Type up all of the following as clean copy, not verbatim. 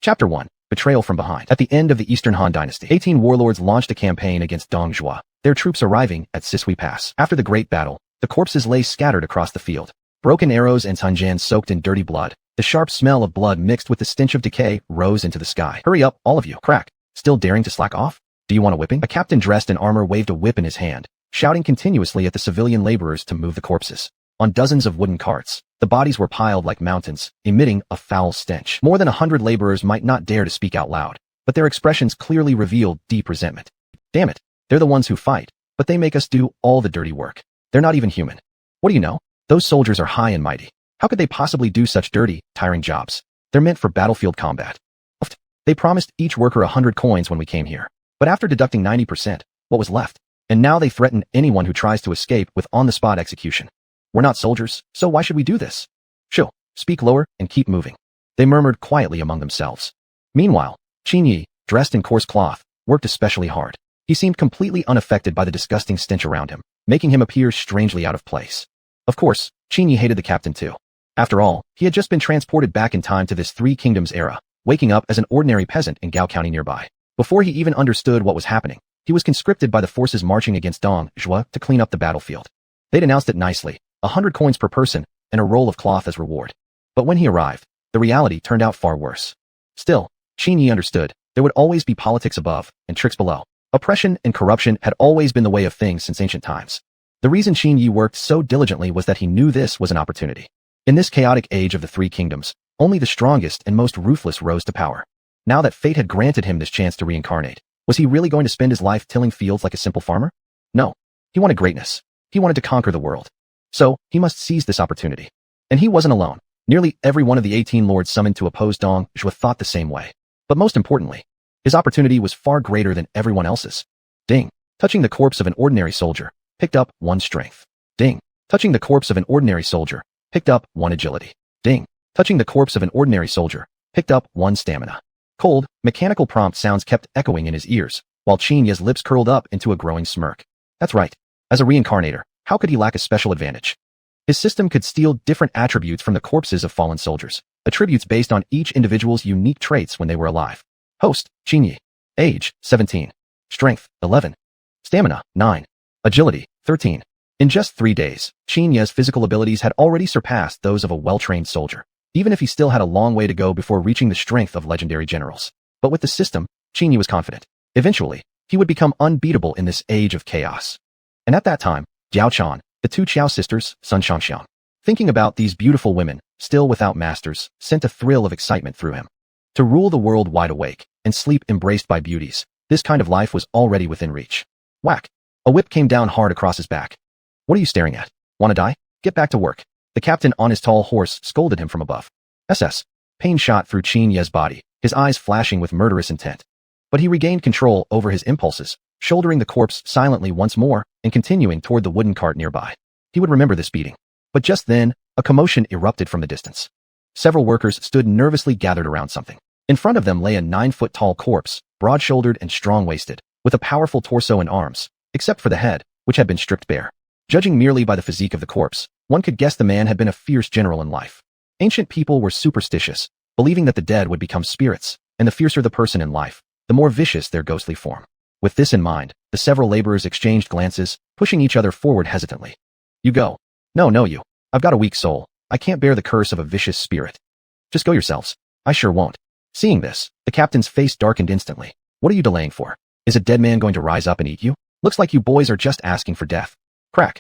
Chapter 1. Betrayal from Behind. At the end of the Eastern Han Dynasty, 18 warlords launched a campaign against Dongjua, their troops arriving at Sisui Pass. After the great battle, the corpses lay scattered across the field. Broken arrows and tanjans soaked in dirty blood. The sharp smell of blood mixed with the stench of decay rose into the sky. Hurry up, all of you. Crack. Still daring to slack off? Do you want a whipping? A captain dressed in armor waved a whip in his hand, shouting continuously at the civilian laborers to move the corpses. On dozens of wooden carts, the bodies were piled like mountains, emitting a foul stench. More than 100 laborers might not dare to speak out loud, but their expressions clearly revealed deep resentment. Damn it, they're the ones who fight, but they make us do all the dirty work. They're not even human. What do you know? Those soldiers are high and mighty. How could they possibly do such dirty, tiring jobs? They're meant for battlefield combat. They promised each worker 100 coins when we came here, but after deducting 90%, what was left? And now they threaten anyone who tries to escape with on-the-spot execution. We're not soldiers, so why should we do this? Shoo, speak lower and keep moving. They murmured quietly among themselves. Meanwhile, Qin Yi, dressed in coarse cloth, worked especially hard. He seemed completely unaffected by the disgusting stench around him, making him appear strangely out of place. Of course, Qin Yi hated the captain too. After all, he had just been transported back in time to this Three Kingdoms era, waking up as an ordinary peasant in Gao County nearby. Before he even understood what was happening, he was conscripted by the forces marching against Dongjua to clean up the battlefield. They'd announced it nicely, 100 coins per person, and a roll of cloth as reward. But when he arrived, the reality turned out far worse. Still, Qin Yi understood, there would always be politics above, and tricks below. Oppression and corruption had always been the way of things since ancient times. The reason Qin Yi worked so diligently was that he knew this was an opportunity. In this chaotic age of the Three Kingdoms, only the strongest and most ruthless rose to power. Now that fate had granted him this chance to reincarnate, was he really going to spend his life tilling fields like a simple farmer? No. He wanted greatness. He wanted to conquer the world. So, he must seize this opportunity. And he wasn't alone. Nearly every one of the 18 lords summoned to oppose Dongjua thought the same way. But most importantly, his opportunity was far greater than everyone else's. Ding. Touching the corpse of an ordinary soldier, picked up 1 strength. Ding. Touching the corpse of an ordinary soldier, picked up 1 agility. Ding. Touching the corpse of an ordinary soldier, picked up 1 stamina. Cold, mechanical prompt sounds kept echoing in his ears, while Qin Yi's lips curled up into a growing smirk. That's right. As a reincarnator, how could he lack a special advantage? His system could steal different attributes from the corpses of fallen soldiers, attributes based on each individual's unique traits when they were alive. Host, Qin Yi. Age, 17. Strength, 11. Stamina, 9. Agility, 13. In just 3 days, Qin Yi's physical abilities had already surpassed those of a well-trained soldier, even if he still had a long way to go before reaching the strength of legendary generals. But with the system, Qin Yi was confident. Eventually, he would become unbeatable in this age of chaos. And at that time, Jiao Chan, the 2 Qiao sisters, Sun Shangxiang, thinking about these beautiful women, still without masters, sent a thrill of excitement through him. To rule the world wide awake, and sleep embraced by beauties, this kind of life was already within reach. Whack! A whip came down hard across his back. What are you staring at? Wanna die? Get back to work. The captain on his tall horse scolded him from above. SS. Pain shot through Qin Yi's body, his eyes flashing with murderous intent. But he regained control over his impulses, shouldering the corpse silently once more and continuing toward the wooden cart nearby. He would remember this beating. But just then, a commotion erupted from the distance. Several workers stood nervously gathered around something. In front of them lay a 9-foot-tall corpse, broad-shouldered and strong-waisted, with a powerful torso and arms, except for the head, which had been stripped bare. Judging merely by the physique of the corpse, one could guess the man had been a fierce general in life. Ancient people were superstitious, believing that the dead would become spirits, and the fiercer the person in life, the more vicious their ghostly form. With this in mind, the several laborers exchanged glances, pushing each other forward hesitantly. You go. No, you. I've got a weak soul. I can't bear the curse of a vicious spirit. Just go yourselves. I sure won't. Seeing this, the captain's face darkened instantly. What are you delaying for? Is a dead man going to rise up and eat you? Looks like you boys are just asking for death. Crack.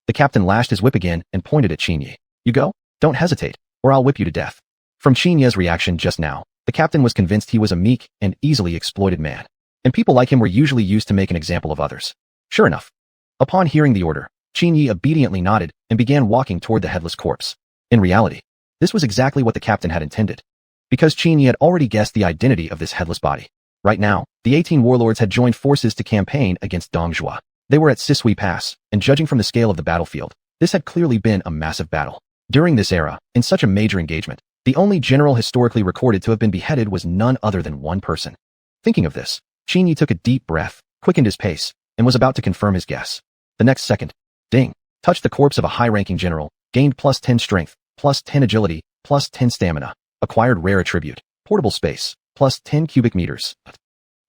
The captain lashed his whip again and pointed at Qin Yi. You go? Don't hesitate, or I'll whip you to death. From Qin Yi's reaction just now, the captain was convinced he was a meek and easily exploited man. And people like him were usually used to make an example of others. Sure enough. Upon hearing the order, Qin Yi obediently nodded and began walking toward the headless corpse. In reality, this was exactly what the captain had intended. Because Qin Yi had already guessed the identity of this headless body. Right now, the 18 warlords had joined forces to campaign against Dongjua. They were at Sisui Pass, and judging from the scale of the battlefield, this had clearly been a massive battle. During this era, in such a major engagement, the only general historically recorded to have been beheaded was none other than one person. Thinking of this, Qin Yi took a deep breath, quickened his pace, and was about to confirm his guess. The next second, ding, touched the corpse of a high-ranking general, gained plus 10 strength, plus 10 agility, plus 10 stamina, acquired rare attribute, portable space, plus 10 cubic meters.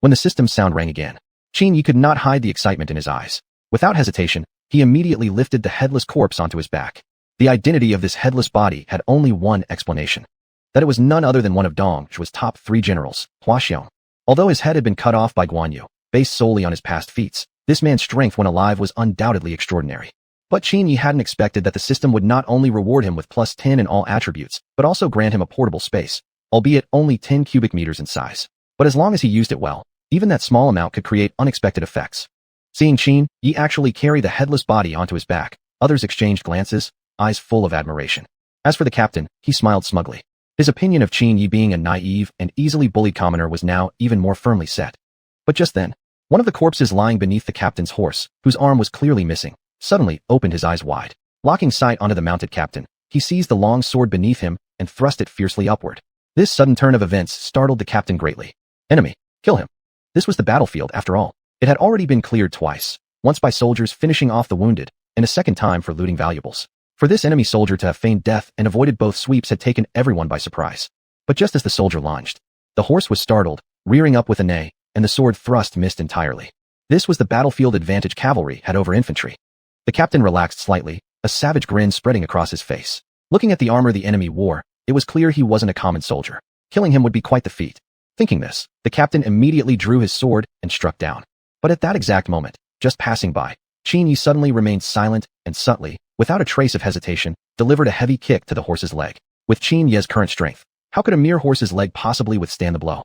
When the system's sound rang again, Qin Yi could not hide the excitement in his eyes. Without hesitation, he immediately lifted the headless corpse onto his back. The identity of this headless body had only one explanation. That it was none other than one of Dong Zhuo's top 3 generals, Hua Xiong. Although his head had been cut off by Guan Yu, based solely on his past feats, this man's strength when alive was undoubtedly extraordinary. But Qin Yi hadn't expected that the system would not only reward him with plus 10 in all attributes, but also grant him a portable space, albeit only 10 cubic meters in size. But as long as he used it well, even that small amount could create unexpected effects. Seeing Qin Yi actually carry the headless body onto his back, others exchanged glances, eyes full of admiration. As for the captain, he smiled smugly. His opinion of Qin Yi being a naive and easily bullied commoner was now even more firmly set. But just then, one of the corpses lying beneath the captain's horse, whose arm was clearly missing, suddenly opened his eyes wide. Locking sight onto the mounted captain, he seized the long sword beneath him and thrust it fiercely upward. This sudden turn of events startled the captain greatly. Enemy, kill him. This was the battlefield after all. It had already been cleared twice, once by soldiers finishing off the wounded, and a second time for looting valuables. For this enemy soldier to have feigned death and avoided both sweeps had taken everyone by surprise. But just as the soldier lunged, the horse was startled, rearing up with a neigh, and the sword thrust missed entirely. This was the battlefield advantage cavalry had over infantry. The captain relaxed slightly, a savage grin spreading across his face. Looking at the armor the enemy wore, it was clear he wasn't a common soldier. Killing him would be quite the feat. Thinking this, the captain immediately drew his sword and struck down. But at that exact moment, just passing by, Qin Yi suddenly remained silent and subtly, without a trace of hesitation, delivered a heavy kick to the horse's leg. With Qin Yi's current strength, how could a mere horse's leg possibly withstand the blow?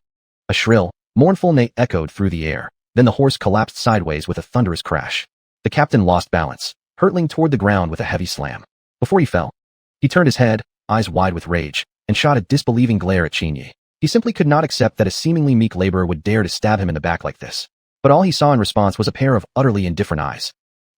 A shrill, mournful neigh echoed through the air. Then the horse collapsed sideways with a thunderous crash. The captain lost balance, hurtling toward the ground with a heavy slam. Before he fell, he turned his head, eyes wide with rage, and shot a disbelieving glare at Qin Yi. He simply could not accept that a seemingly meek laborer would dare to stab him in the back like this. But all he saw in response was a pair of utterly indifferent eyes.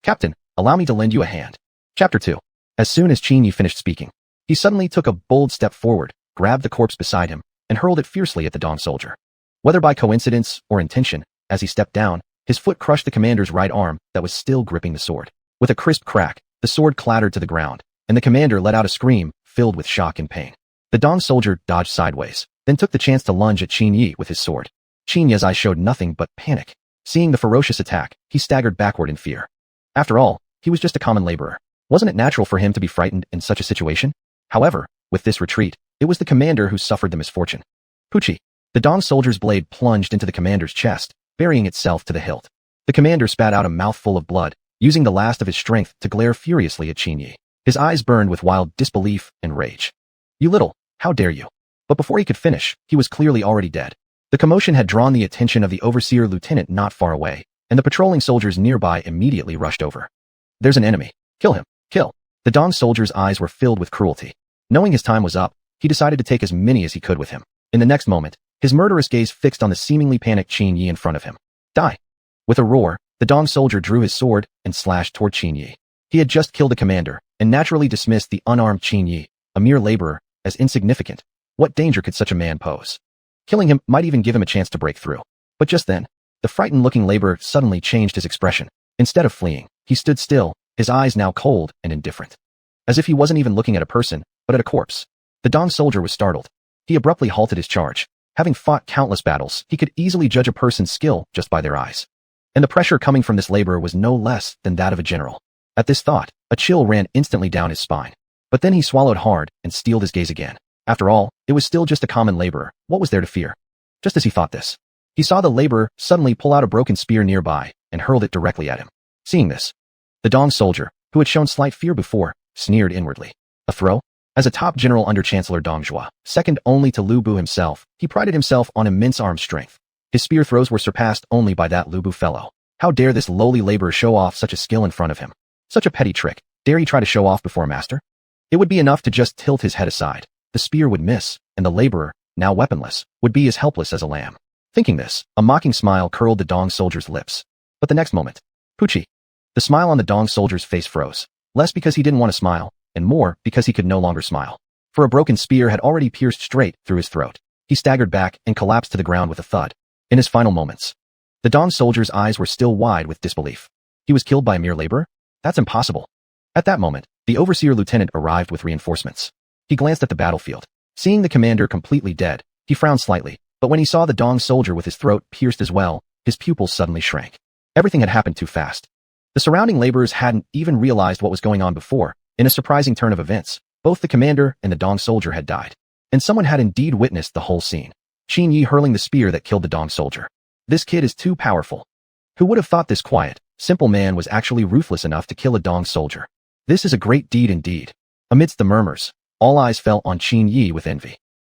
Captain, allow me to lend you a hand. Chapter 2. As soon as Qin Yi finished speaking, he suddenly took a bold step forward, grabbed the corpse beside him, and hurled it fiercely at the Dong soldier. Whether by coincidence or intention, as he stepped down, his foot crushed the commander's right arm that was still gripping the sword. With a crisp crack, the sword clattered to the ground, and the commander let out a scream, filled with shock and pain. The Dong soldier dodged sideways, then took the chance to lunge at Qin Yi with his sword. Qin Yi's eyes showed nothing but panic. Seeing the ferocious attack, he staggered backward in fear. After all, he was just a common laborer. Wasn't it natural for him to be frightened in such a situation? However, with this retreat, it was the commander who suffered the misfortune. Pucci. The Dong soldier's blade plunged into the commander's chest, burying itself to the hilt. The commander spat out a mouthful of blood, using the last of his strength to glare furiously at Qin Yi. His eyes burned with wild disbelief and rage. You little, how dare you? But before he could finish, he was clearly already dead. The commotion had drawn the attention of the overseer lieutenant not far away, and the patrolling soldiers nearby immediately rushed over. There's an enemy. Kill him. Kill. The Dong soldier's eyes were filled with cruelty. Knowing his time was up, he decided to take as many as he could with him. In the next moment, his murderous gaze fixed on the seemingly panicked Qin Yi in front of him. Die. With a roar, the Dong soldier drew his sword and slashed toward Qin Yi. He had just killed a commander, and naturally dismissed the unarmed Qin Yi, a mere laborer, as insignificant. What danger could such a man pose? Killing him might even give him a chance to break through. But just then, the frightened-looking laborer suddenly changed his expression. Instead of fleeing, he stood still, his eyes now cold and indifferent. As if he wasn't even looking at a person, but at a corpse. The Dong soldier was startled. He abruptly halted his charge. Having fought countless battles, he could easily judge a person's skill just by their eyes. And the pressure coming from this laborer was no less than that of a general. At this thought, a chill ran instantly down his spine. But then he swallowed hard and steeled his gaze again. After all, it was still just a common laborer. What was there to fear? Just as he thought this, he saw the laborer suddenly pull out a broken spear nearby and hurled it directly at him. Seeing this, the Dong soldier, who had shown slight fear before, sneered inwardly. A throw? As a top general under Chancellor Dong Zhuo, second only to Lu Bu himself, he prided himself on immense arm strength. His spear throws were surpassed only by that Lu Bu fellow. How dare this lowly laborer show off such a skill in front of him? Such a petty trick. Dare he try to show off before a master? It would be enough to just tilt his head aside. The spear would miss, and the laborer, now weaponless, would be as helpless as a lamb. Thinking this, a mocking smile curled the Dong soldier's lips. But the next moment, Pucci. The smile on the Dong soldier's face froze. Less because he didn't want to smile, and more because he could no longer smile. For a broken spear had already pierced straight through his throat. He staggered back and collapsed to the ground with a thud. In his final moments, the Dong soldier's eyes were still wide with disbelief. He was killed by a mere laborer? That's impossible. At that moment, the overseer lieutenant arrived with reinforcements. He glanced at the battlefield. Seeing the commander completely dead, he frowned slightly, But when he saw the Dong soldier with his throat pierced as well, his pupils suddenly shrank. Everything had happened too fast. The surrounding laborers hadn't even realized what was going on before. In a surprising turn of events, both the commander and the Dong soldier had died. And someone had indeed witnessed the whole scene. Qin Yi hurling the spear that killed the Dong soldier. This kid is too powerful. Who would have thought this quiet, simple man was actually ruthless enough to kill a Dong soldier? This is a great deed indeed. Amidst the murmurs, all eyes fell on Qin Yi with envy.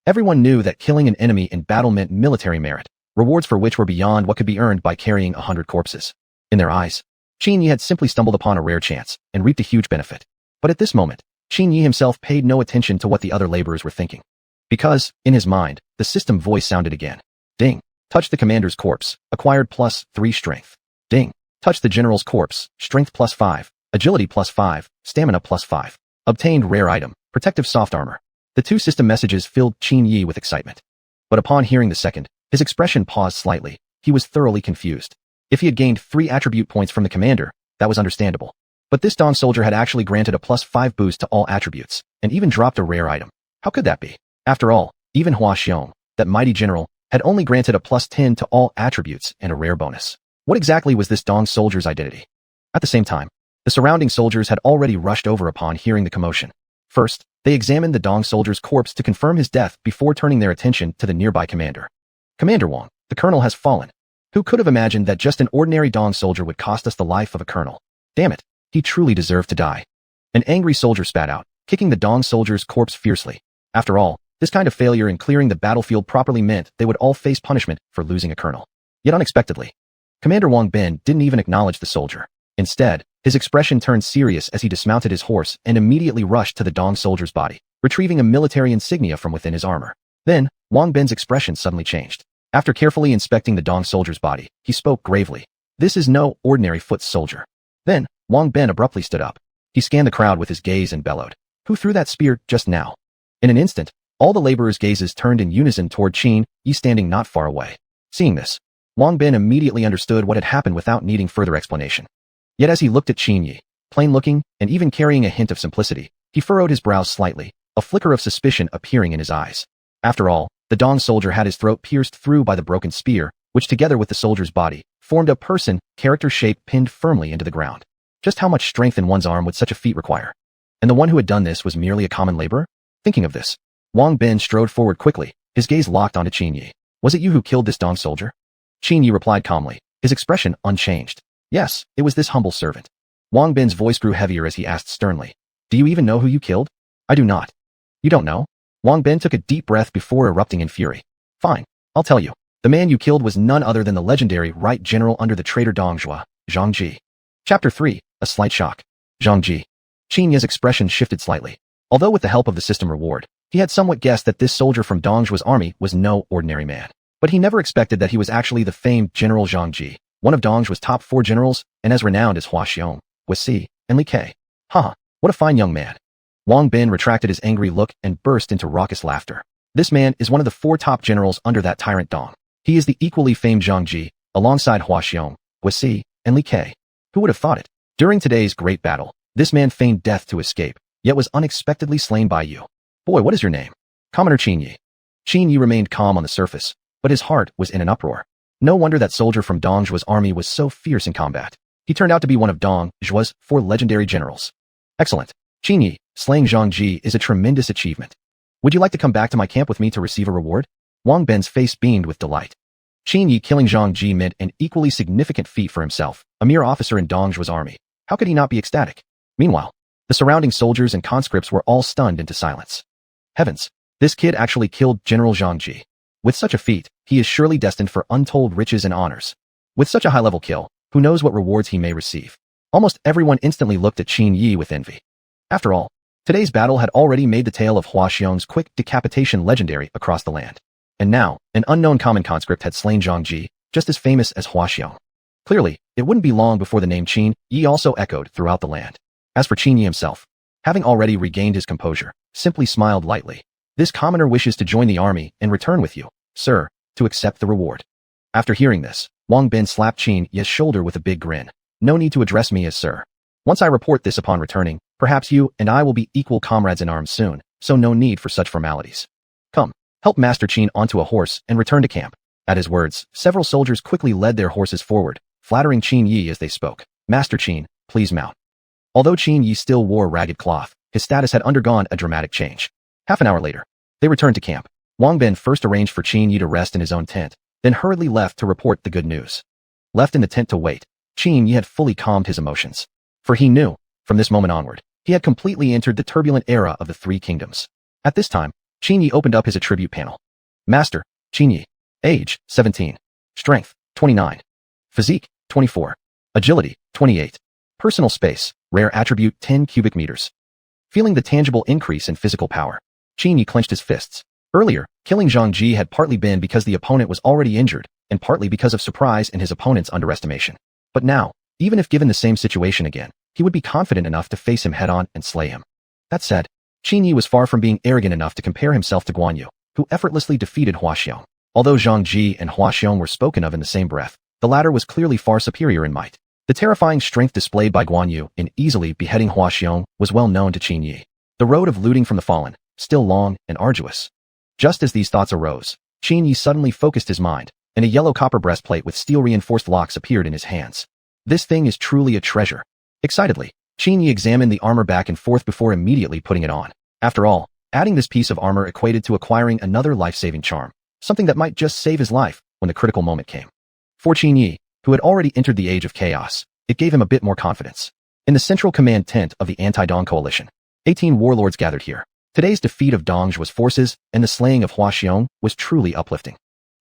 Everyone knew that killing an enemy in battle meant military merit, rewards for which were beyond what could be earned by carrying 100 corpses. In their eyes, Qin Yi had simply stumbled upon a rare chance and reaped a huge benefit. But at this moment, Qin Yi himself paid no attention to what the other laborers were thinking. Because, in his mind, the system voice sounded again. Ding. Touch the commander's corpse, acquired +3 strength. Ding. Touch the general's corpse, strength +5, agility +5, stamina +5. Obtained rare item, protective soft armor. The two system messages filled Qin Yi with excitement. But upon hearing the second, his expression paused slightly. He was thoroughly confused. If he had gained 3 attribute points from the commander, that was understandable. But this Dong soldier had actually granted a +5 boost to all attributes, and even dropped a rare item. How could that be? After all, even Hua Xiong, that mighty general, had only granted a +10 to all attributes and a rare bonus. What exactly was this Dong soldier's identity? At the same time, the surrounding soldiers had already rushed over upon hearing the commotion. First, they examined the Dong soldier's corpse to confirm his death before turning their attention to the nearby commander. Commander Wang, the colonel has fallen. Who could have imagined that just an ordinary Dong soldier would cost us the life of a colonel? Damn it, he truly deserved to die. An angry soldier spat out, kicking the Dong soldier's corpse fiercely. After all, this kind of failure in clearing the battlefield properly meant they would all face punishment for losing a colonel. Yet unexpectedly, Commander Wang Bin didn't even acknowledge the soldier. Instead, his expression turned serious as he dismounted his horse and immediately rushed to the Dong soldier's body, retrieving a military insignia from within his armor. Then, Wang Bin's expression suddenly changed. After carefully inspecting the Dong soldier's body, he spoke gravely. This is no ordinary foot soldier. Then, Wang Bin abruptly stood up. He scanned the crowd with his gaze and bellowed. Who threw that spear just now? In an instant, all the laborers' gazes turned in unison toward Qin Yi standing not far away. Seeing this, Wang Bin immediately understood what had happened without needing further explanation. Yet as he looked at Qin Yi, plain-looking and even carrying a hint of simplicity, he furrowed his brows slightly, a flicker of suspicion appearing in his eyes. After all, the Dong soldier had his throat pierced through by the broken spear, which together with the soldier's body, formed a character shape pinned firmly into the ground. Just how much strength in one's arm would such a feat require? And the one who had done this was merely a common laborer? Thinking of this, Wang Bin strode forward quickly, his gaze locked onto Qin Yi. Was it you who killed this Dong soldier? Qin Yi replied calmly, his expression unchanged. Yes, it was this humble servant. Wang Bin's voice grew heavier as he asked sternly. Do you even know who you killed? I do not. You don't know? Wang Bin took a deep breath before erupting in fury. Fine, I'll tell you. The man you killed was none other than the legendary Right General under the traitor Dong Zhuo, Zhang Ji. Chapter 3, A Slight Shock. Zhang Ji. Qin Yi's expression shifted slightly. Although with the help of the system reward, he had somewhat guessed that this soldier from Dong Zhuo's army was no ordinary man. But he never expected that he was actually the famed General Zhang Ji, one of Dong Zhuo's top 4 generals and as renowned as Hua Xiong, Wei and Li Ke. Haha, what a fine young man. Wang Bin retracted his angry look and burst into raucous laughter. This man is one of the 4 top generals under that tyrant Dong. He is the equally famed Zhang Ji, alongside Hua Xiong, Wei and Li Ke. Who would have thought it? During today's great battle, this man feigned death to escape, yet was unexpectedly slain by you. Boy, what is your name? Commoner Qin Yi. Qin Yi remained calm on the surface, but his heart was in an uproar. No wonder that soldier from Dong Zhuo's army was so fierce in combat. He turned out to be one of Dong Zhuo's 4 legendary generals. Excellent. Qin Yi, slaying Zhang Ji is a tremendous achievement. Would you like to come back to my camp with me to receive a reward? Wang Bin's face beamed with delight. Qin Yi killing Zhang Ji meant an equally significant feat for himself, a mere officer in Dong Zhuo's army. How could he not be ecstatic? Meanwhile, the surrounding soldiers and conscripts were all stunned into silence. Heavens, this kid actually killed General Zhang Ji. With such a feat, he is surely destined for untold riches and honors. With such a high-level kill, who knows what rewards he may receive? Almost everyone instantly looked at Qin Yi with envy. After all, today's battle had already made the tale of Hua Xiong's quick decapitation legendary across the land. And now, an unknown common conscript had slain Zhang Ji, just as famous as Hua Xiong. Clearly, it wouldn't be long before the name Qin Yi also echoed throughout the land. As for Qin Yi himself, having already regained his composure, simply smiled lightly. This commoner wishes to join the army and return with you, sir, to accept the reward. After hearing this, Wang Bin slapped Qin Yi's shoulder with a big grin. No need to address me as sir. Once I report this upon returning, perhaps you and I will be equal comrades in arms soon, so no need for such formalities. Come, Help Master Qin onto a horse and return to camp. At his words, several soldiers quickly led their horses forward, flattering Qin Yi as they spoke. Master Qin, please mount. Although Qin Yi still wore ragged cloth, his status had undergone a dramatic change. Half an hour later, they returned to camp. Wang Bin first arranged for Qin Yi to rest in his own tent, then hurriedly left to report the good news. Left in the tent to wait, Qin Yi had fully calmed his emotions. For he knew, from this moment onward, he had completely entered the turbulent era of the Three Kingdoms. At this time, Qin Yi opened up his attribute panel. Master, Qin Yi. Age, 17. Strength, 29. Physique, 24. Agility, 28. Personal space, rare attribute 10 cubic meters. Feeling the tangible increase in physical power, Qin Yi clenched his fists. Earlier, killing Zhang Ji had partly been because the opponent was already injured, and partly because of surprise and his opponent's underestimation. But now, even if given the same situation again, he would be confident enough to face him head-on and slay him. That said, Qin Yi was far from being arrogant enough to compare himself to Guan Yu, who effortlessly defeated Hua Xiong. Although Zhang Ji and Hua Xiong were spoken of in the same breath, the latter was clearly far superior in might. The terrifying strength displayed by Guan Yu in easily beheading Hua Xiong was well known to Qin Yi. The road of looting from the fallen, still long and arduous. Just as these thoughts arose, Qin Yi suddenly focused his mind, and a yellow copper breastplate with steel-reinforced locks appeared in his hands. This thing is truly a treasure. Excitedly, Qin Yi examined the armor back and forth before immediately putting it on. After all, adding this piece of armor equated to acquiring another life-saving charm, something that might just save his life when the critical moment came. For Qin Yi, who had already entered the age of chaos, it gave him a bit more confidence. In the central command tent of the anti-Dong coalition, 18 warlords gathered here. Today's defeat of Dong Zhuo's forces and the slaying of Hua Xiong was truly uplifting.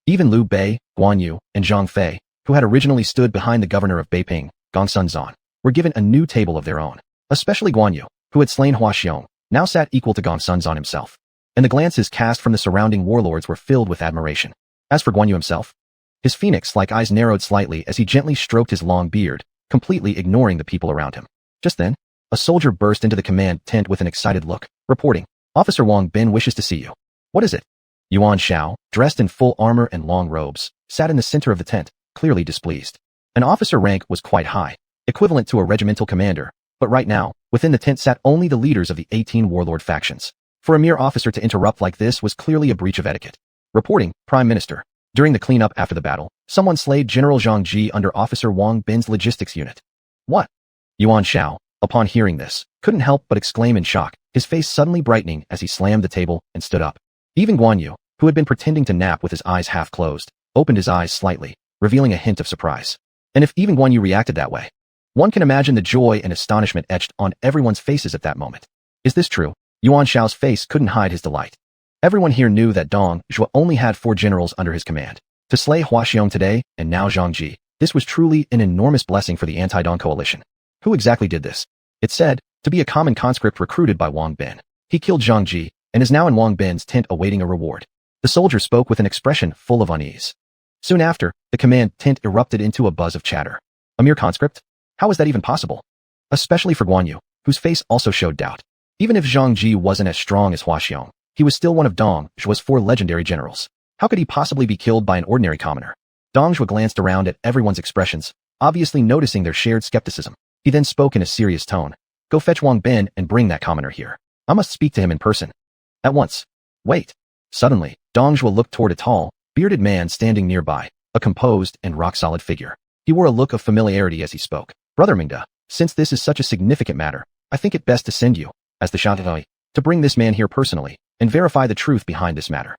Even Liu Bei, Guan Yu, and Zhang Fei, who had originally stood behind the governor of Beiping, Gongsun Zan, were given a new table of their own. Especially Guan Yu, who had slain Hua Xiong, now sat equal to Gongsun Zan himself. And the glances cast from the surrounding warlords were filled with admiration. As for Guan Yu himself, his phoenix-like eyes narrowed slightly as he gently stroked his long beard, completely ignoring the people around him. Just then, a soldier burst into the command tent with an excited look, reporting, Officer Wang Bin wishes to see you. What is it? Yuan Xiao, dressed in full armor and long robes, sat in the center of the tent, clearly displeased. An officer rank was quite high, equivalent to a regimental commander, but right now, within the tent sat only the leaders of the 18 warlord factions. For a mere officer to interrupt like this was clearly a breach of etiquette. Reporting, Prime Minister. During the cleanup after the battle, someone slayed General Zhang Ji under Officer Wang Bin's logistics unit. What? Yuan Xiao, upon hearing this, couldn't help but exclaim in shock, his face suddenly brightening as he slammed the table and stood up. Even Guan Yu, who had been pretending to nap with his eyes half closed, opened his eyes slightly, revealing a hint of surprise. And if even Guan Yu reacted that way, one can imagine the joy and astonishment etched on everyone's faces at that moment. Is this true? Yuan Xiao's face couldn't hide his delight. Everyone here knew that Dong Zhuo only had 4 generals under his command. To slay Hua Xiong today, and now Zhang Ji, this was truly an enormous blessing for the anti-Dong coalition. Who exactly did this? It said, to be a common conscript recruited by Wang Bin. He killed Zhang Ji, and is now in Wang Bin's tent awaiting a reward. The soldier spoke with an expression full of unease. Soon after, the command tent erupted into a buzz of chatter. A mere conscript? How is that even possible? Especially for Guan Yu, whose face also showed doubt. Even if Zhang Ji wasn't as strong as Hua Xiong, he was still one of Dong Zhuo's 4 legendary generals. How could he possibly be killed by an ordinary commoner? Dong Zhuo glanced around at everyone's expressions, obviously noticing their shared skepticism. He then spoke in a serious tone. Go fetch Wang Bin and bring that commoner here. I must speak to him in person. At once. Wait. Suddenly, Dong Zhuo looked toward a tall, bearded man standing nearby, a composed and rock-solid figure. He wore a look of familiarity as he spoke. Brother Mingda, since this is such a significant matter, I think it best to send you, as the Shantai, to bring this man here personally, and verify the truth behind this matter.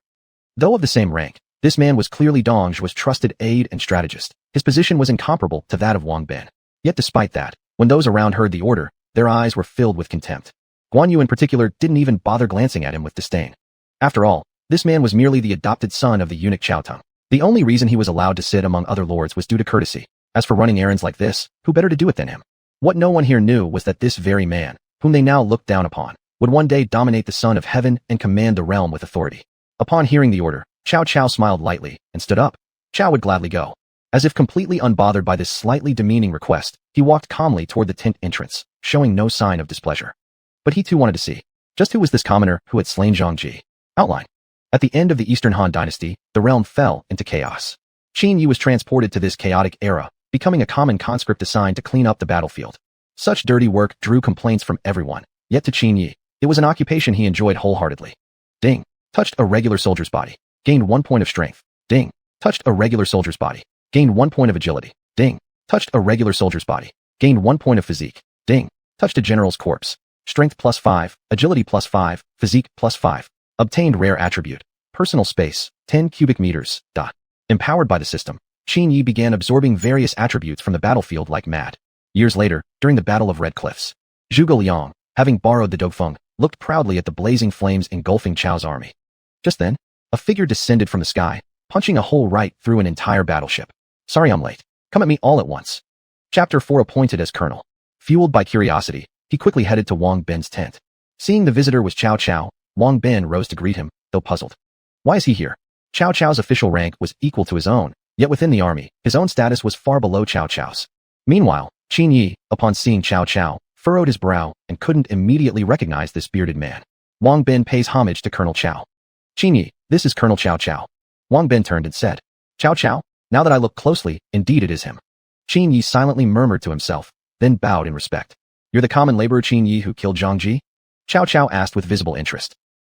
Though of the same rank, this man was clearly Dong Zhuo's trusted aide and strategist. His position was incomparable to that of Wang Bin. Yet despite that, when those around heard the order, their eyes were filled with contempt. Guan Yu in particular didn't even bother glancing at him with disdain. After all, this man was merely the adopted son of the eunuch Chao Teng. The only reason he was allowed to sit among other lords was due to courtesy. As for running errands like this, who better to do it than him? What no one here knew was that this very man, whom they now looked down upon, would one day dominate the Son of Heaven and command the realm with authority. Upon hearing the order, Cao Cao smiled lightly and stood up. Cao would gladly go. As if completely unbothered by this slightly demeaning request, he walked calmly toward the tent entrance, showing no sign of displeasure. But he too wanted to see. Just who was this commoner who had slain Zhang Ji? Outline. At the end of the Eastern Han Dynasty, the realm fell into chaos. Qin Yi was transported to this chaotic era, becoming a common conscript assigned to clean up the battlefield. Such dirty work drew complaints from everyone, yet to Qin Yi, it was an occupation he enjoyed wholeheartedly. Ding. Touched a regular soldier's body. Gained 1 point of strength. Ding. Touched a regular soldier's body. Gained 1 point of agility. Ding. Touched a regular soldier's body. Gained 1 point of physique. Ding. Touched a general's corpse. Strength +5, agility +5, physique +5. Obtained rare attribute. Personal space, 10 cubic meters. Empowered by the system, Qin Yi began absorbing various attributes from the battlefield like mad. Years later, during the Battle of Red Cliffs, Zhuge Liang, having borrowed the Dogfeng, looked proudly at the blazing flames engulfing Chao's army. Just then, a figure descended from the sky, punching a hole right through an entire battleship. Sorry I'm late. Come at me all at once. Chapter 4 appointed as colonel. Fueled by curiosity, he quickly headed to Wang Bin's tent. Seeing the visitor was Cao Cao, Wang Bin rose to greet him, though puzzled. Why is he here? Cao Cao's official rank was equal to his own, yet within the army, his own status was far below Cao Cao's. Meanwhile, Qin Yi, upon seeing Cao Cao, furrowed his brow and couldn't immediately recognize this bearded man. Wang Bin pays homage to Colonel Cao. Qin Yi, this is Colonel Cao Cao. Wang Bin turned and said, Cao Cao, now that I look closely, indeed it is him. Qin Yi silently murmured to himself, then bowed in respect. You're the common laborer Qin Yi who killed Zhang Ji? Cao Cao asked with visible interest.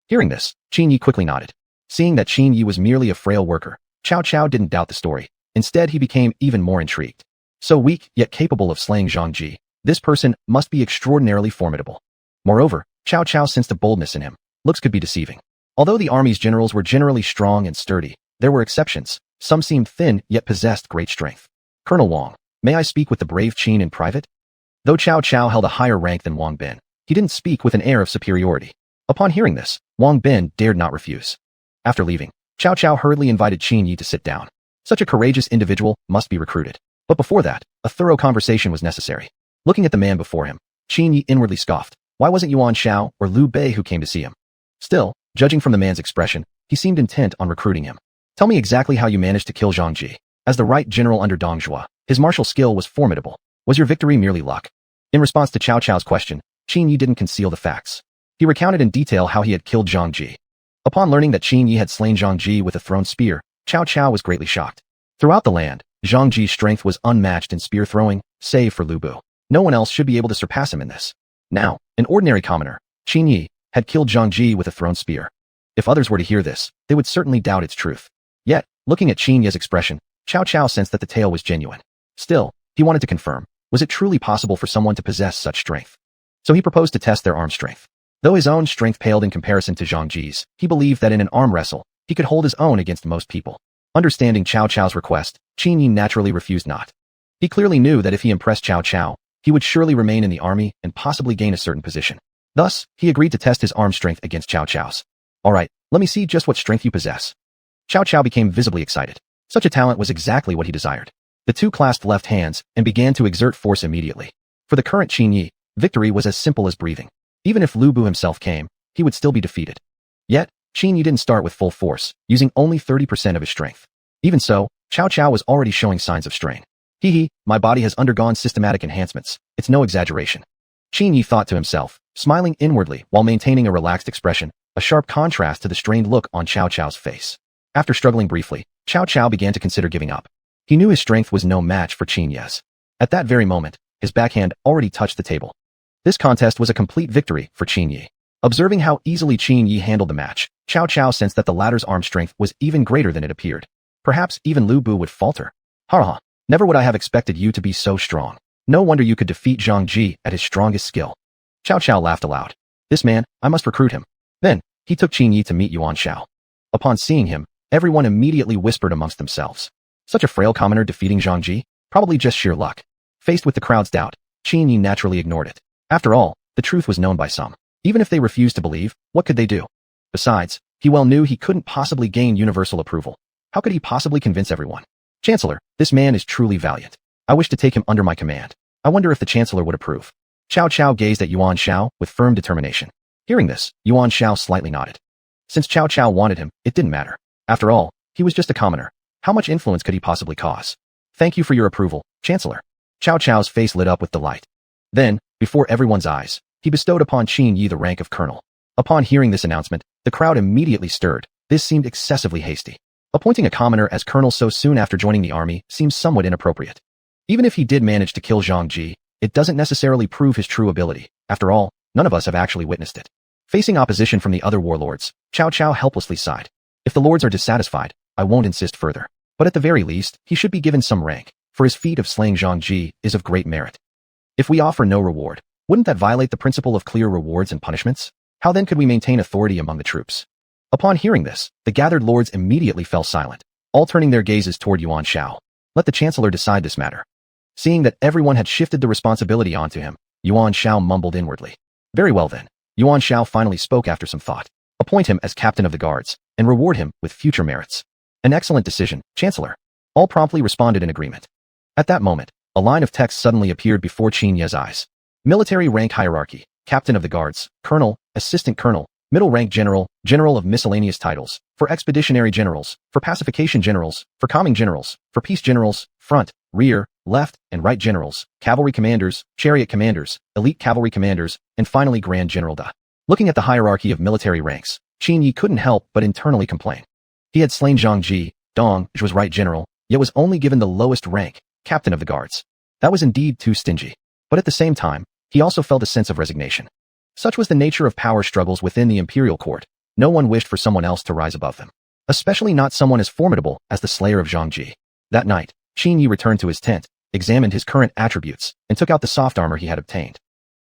Hearing this, Qin Yi quickly nodded. Seeing that Qin Yi was merely a frail worker, Cao Cao didn't doubt the story. Instead, he became even more intrigued. So weak, yet capable of slaying Zhang Ji, this person must be extraordinarily formidable. Moreover, Cao Cao sensed a boldness in him. Looks could be deceiving. Although the army's generals were generally strong and sturdy, there were exceptions. Some seemed thin, yet possessed great strength. Colonel Wang, may I speak with the brave Qin in private? Though Cao Cao held a higher rank than Wang Bin, he didn't speak with an air of superiority. Upon hearing this, Wang Bin dared not refuse. After leaving, Cao Cao hurriedly invited Qin Yi to sit down. Such a courageous individual must be recruited. But before that, a thorough conversation was necessary. Looking at the man before him, Qin Yi inwardly scoffed. Why wasn't Yuan Shao or Liu Bei who came to see him? Still, judging from the man's expression, he seemed intent on recruiting him. Tell me exactly how you managed to kill Zhang Ji. As the right general under Dong Zhuo, his martial skill was formidable. Was your victory merely luck? In response to Cao Cao's question, Qin Yi didn't conceal the facts. He recounted in detail how he had killed Zhang Ji. Upon learning that Qin Yi had slain Zhang Ji with a thrown spear, Cao Cao was greatly shocked. Throughout the land, Zhang Ji's strength was unmatched in spear throwing, save for Lu Bu. No one else should be able to surpass him in this. Now, an ordinary commoner, Qin Yi, had killed Zhang Ji with a thrown spear. If others were to hear this, they would certainly doubt its truth. Yet, looking at Qin Yi's expression, Cao Cao sensed that the tale was genuine. Still, he wanted to confirm, was it truly possible for someone to possess such strength? So he proposed to test their arm strength. Though his own strength paled in comparison to Zhang Ji's, he believed that in an arm wrestle, he could hold his own against most people. Understanding Cao Cao's request, Qin Yi naturally refused not. He clearly knew that if he impressed Cao Cao, he would surely remain in the army and possibly gain a certain position. Thus, he agreed to test his arm strength against Cao Cao's. All right, let me see just what strength you possess. Cao Cao became visibly excited. Such a talent was exactly what he desired. The two clasped left hands and began to exert force immediately. For the current Qin Yi, victory was as simple as breathing. Even if Lu Bu himself came, he would still be defeated. Yet, Qin Yi didn't start with full force, using only 30% of his strength. Even so, Cao Cao was already showing signs of strain. My body has undergone systematic enhancements. It's no exaggeration. Qin Yi thought to himself, smiling inwardly while maintaining a relaxed expression, a sharp contrast to the strained look on Cao Cao's face. After struggling briefly, Cao Cao began to consider giving up. He knew his strength was no match for Qin Yi's. At that very moment, his backhand already touched the table. This contest was a complete victory for Qin Yi. Observing how easily Qin Yi handled the match, Cao Cao sensed that the latter's arm strength was even greater than it appeared. Perhaps even Lu Bu would falter. Ha! Never would I have expected you to be so strong. No wonder you could defeat Zhang Ji at his strongest skill. Cao Cao laughed aloud. This man, I must recruit him. Then, he took Qin Yi to meet Yuan Shao. Upon seeing him, everyone immediately whispered amongst themselves. Such a frail commoner defeating Zhang Ji? Probably just sheer luck. Faced with the crowd's doubt, Qin Yi naturally ignored it. After all, the truth was known by some. Even if they refused to believe, what could they do? Besides, he well knew he couldn't possibly gain universal approval. How could he possibly convince everyone? Chancellor, this man is truly valiant. I wish to take him under my command. I wonder if the Chancellor would approve. Cao Cao gazed at Yuan Shao with firm determination. Hearing this, Yuan Shao slightly nodded. Since Cao Cao wanted him, it didn't matter. After all, he was just a commoner. How much influence could he possibly cause? Thank you for your approval, Chancellor. Cao Cao's face lit up with delight. Then, before everyone's eyes, he bestowed upon Qin Yi the rank of colonel. Upon hearing this announcement, the crowd immediately stirred. This seemed excessively hasty. Appointing a commoner as colonel so soon after joining the army seems somewhat inappropriate. Even if he did manage to kill Zhang Ji, it doesn't necessarily prove his true ability. After all, none of us have actually witnessed it. Facing opposition from the other warlords, Cao Cao helplessly sighed. If the lords are dissatisfied, I won't insist further. But at the very least, he should be given some rank, for his feat of slaying Zhang Ji is of great merit. If we offer no reward, wouldn't that violate the principle of clear rewards and punishments? How then could we maintain authority among the troops? Upon hearing this, the gathered lords immediately fell silent, all turning their gazes toward Yuan Shao. Let the chancellor decide this matter. Seeing that everyone had shifted the responsibility onto him, Yuan Shao mumbled inwardly. Very well then. Yuan Shao finally spoke after some thought. Appoint him as captain of the guards, and reward him with future merits. An excellent decision, Chancellor. All promptly responded in agreement. At that moment, a line of text suddenly appeared before Qin Ye's eyes. Military rank hierarchy, captain of the guards, colonel, assistant colonel, middle rank general, general of miscellaneous titles, for expeditionary generals, for pacification generals, for calming generals, for peace generals, front, rear, left, and right generals, cavalry commanders, chariot commanders, elite cavalry commanders, and finally Grand General Da. Looking at the hierarchy of military ranks, Qin Yi couldn't help but internally complain. He had slain Zhang Ji, Dong, which was right general, yet was only given the lowest rank, captain of the guards. That was indeed too stingy. But at the same time, he also felt a sense of resignation. Such was the nature of power struggles within the imperial court. No one wished for someone else to rise above them. Especially not someone as formidable as the slayer of Zhang Ji. That night, Qin Yi returned to his tent, examined his current attributes, and took out the soft armor he had obtained.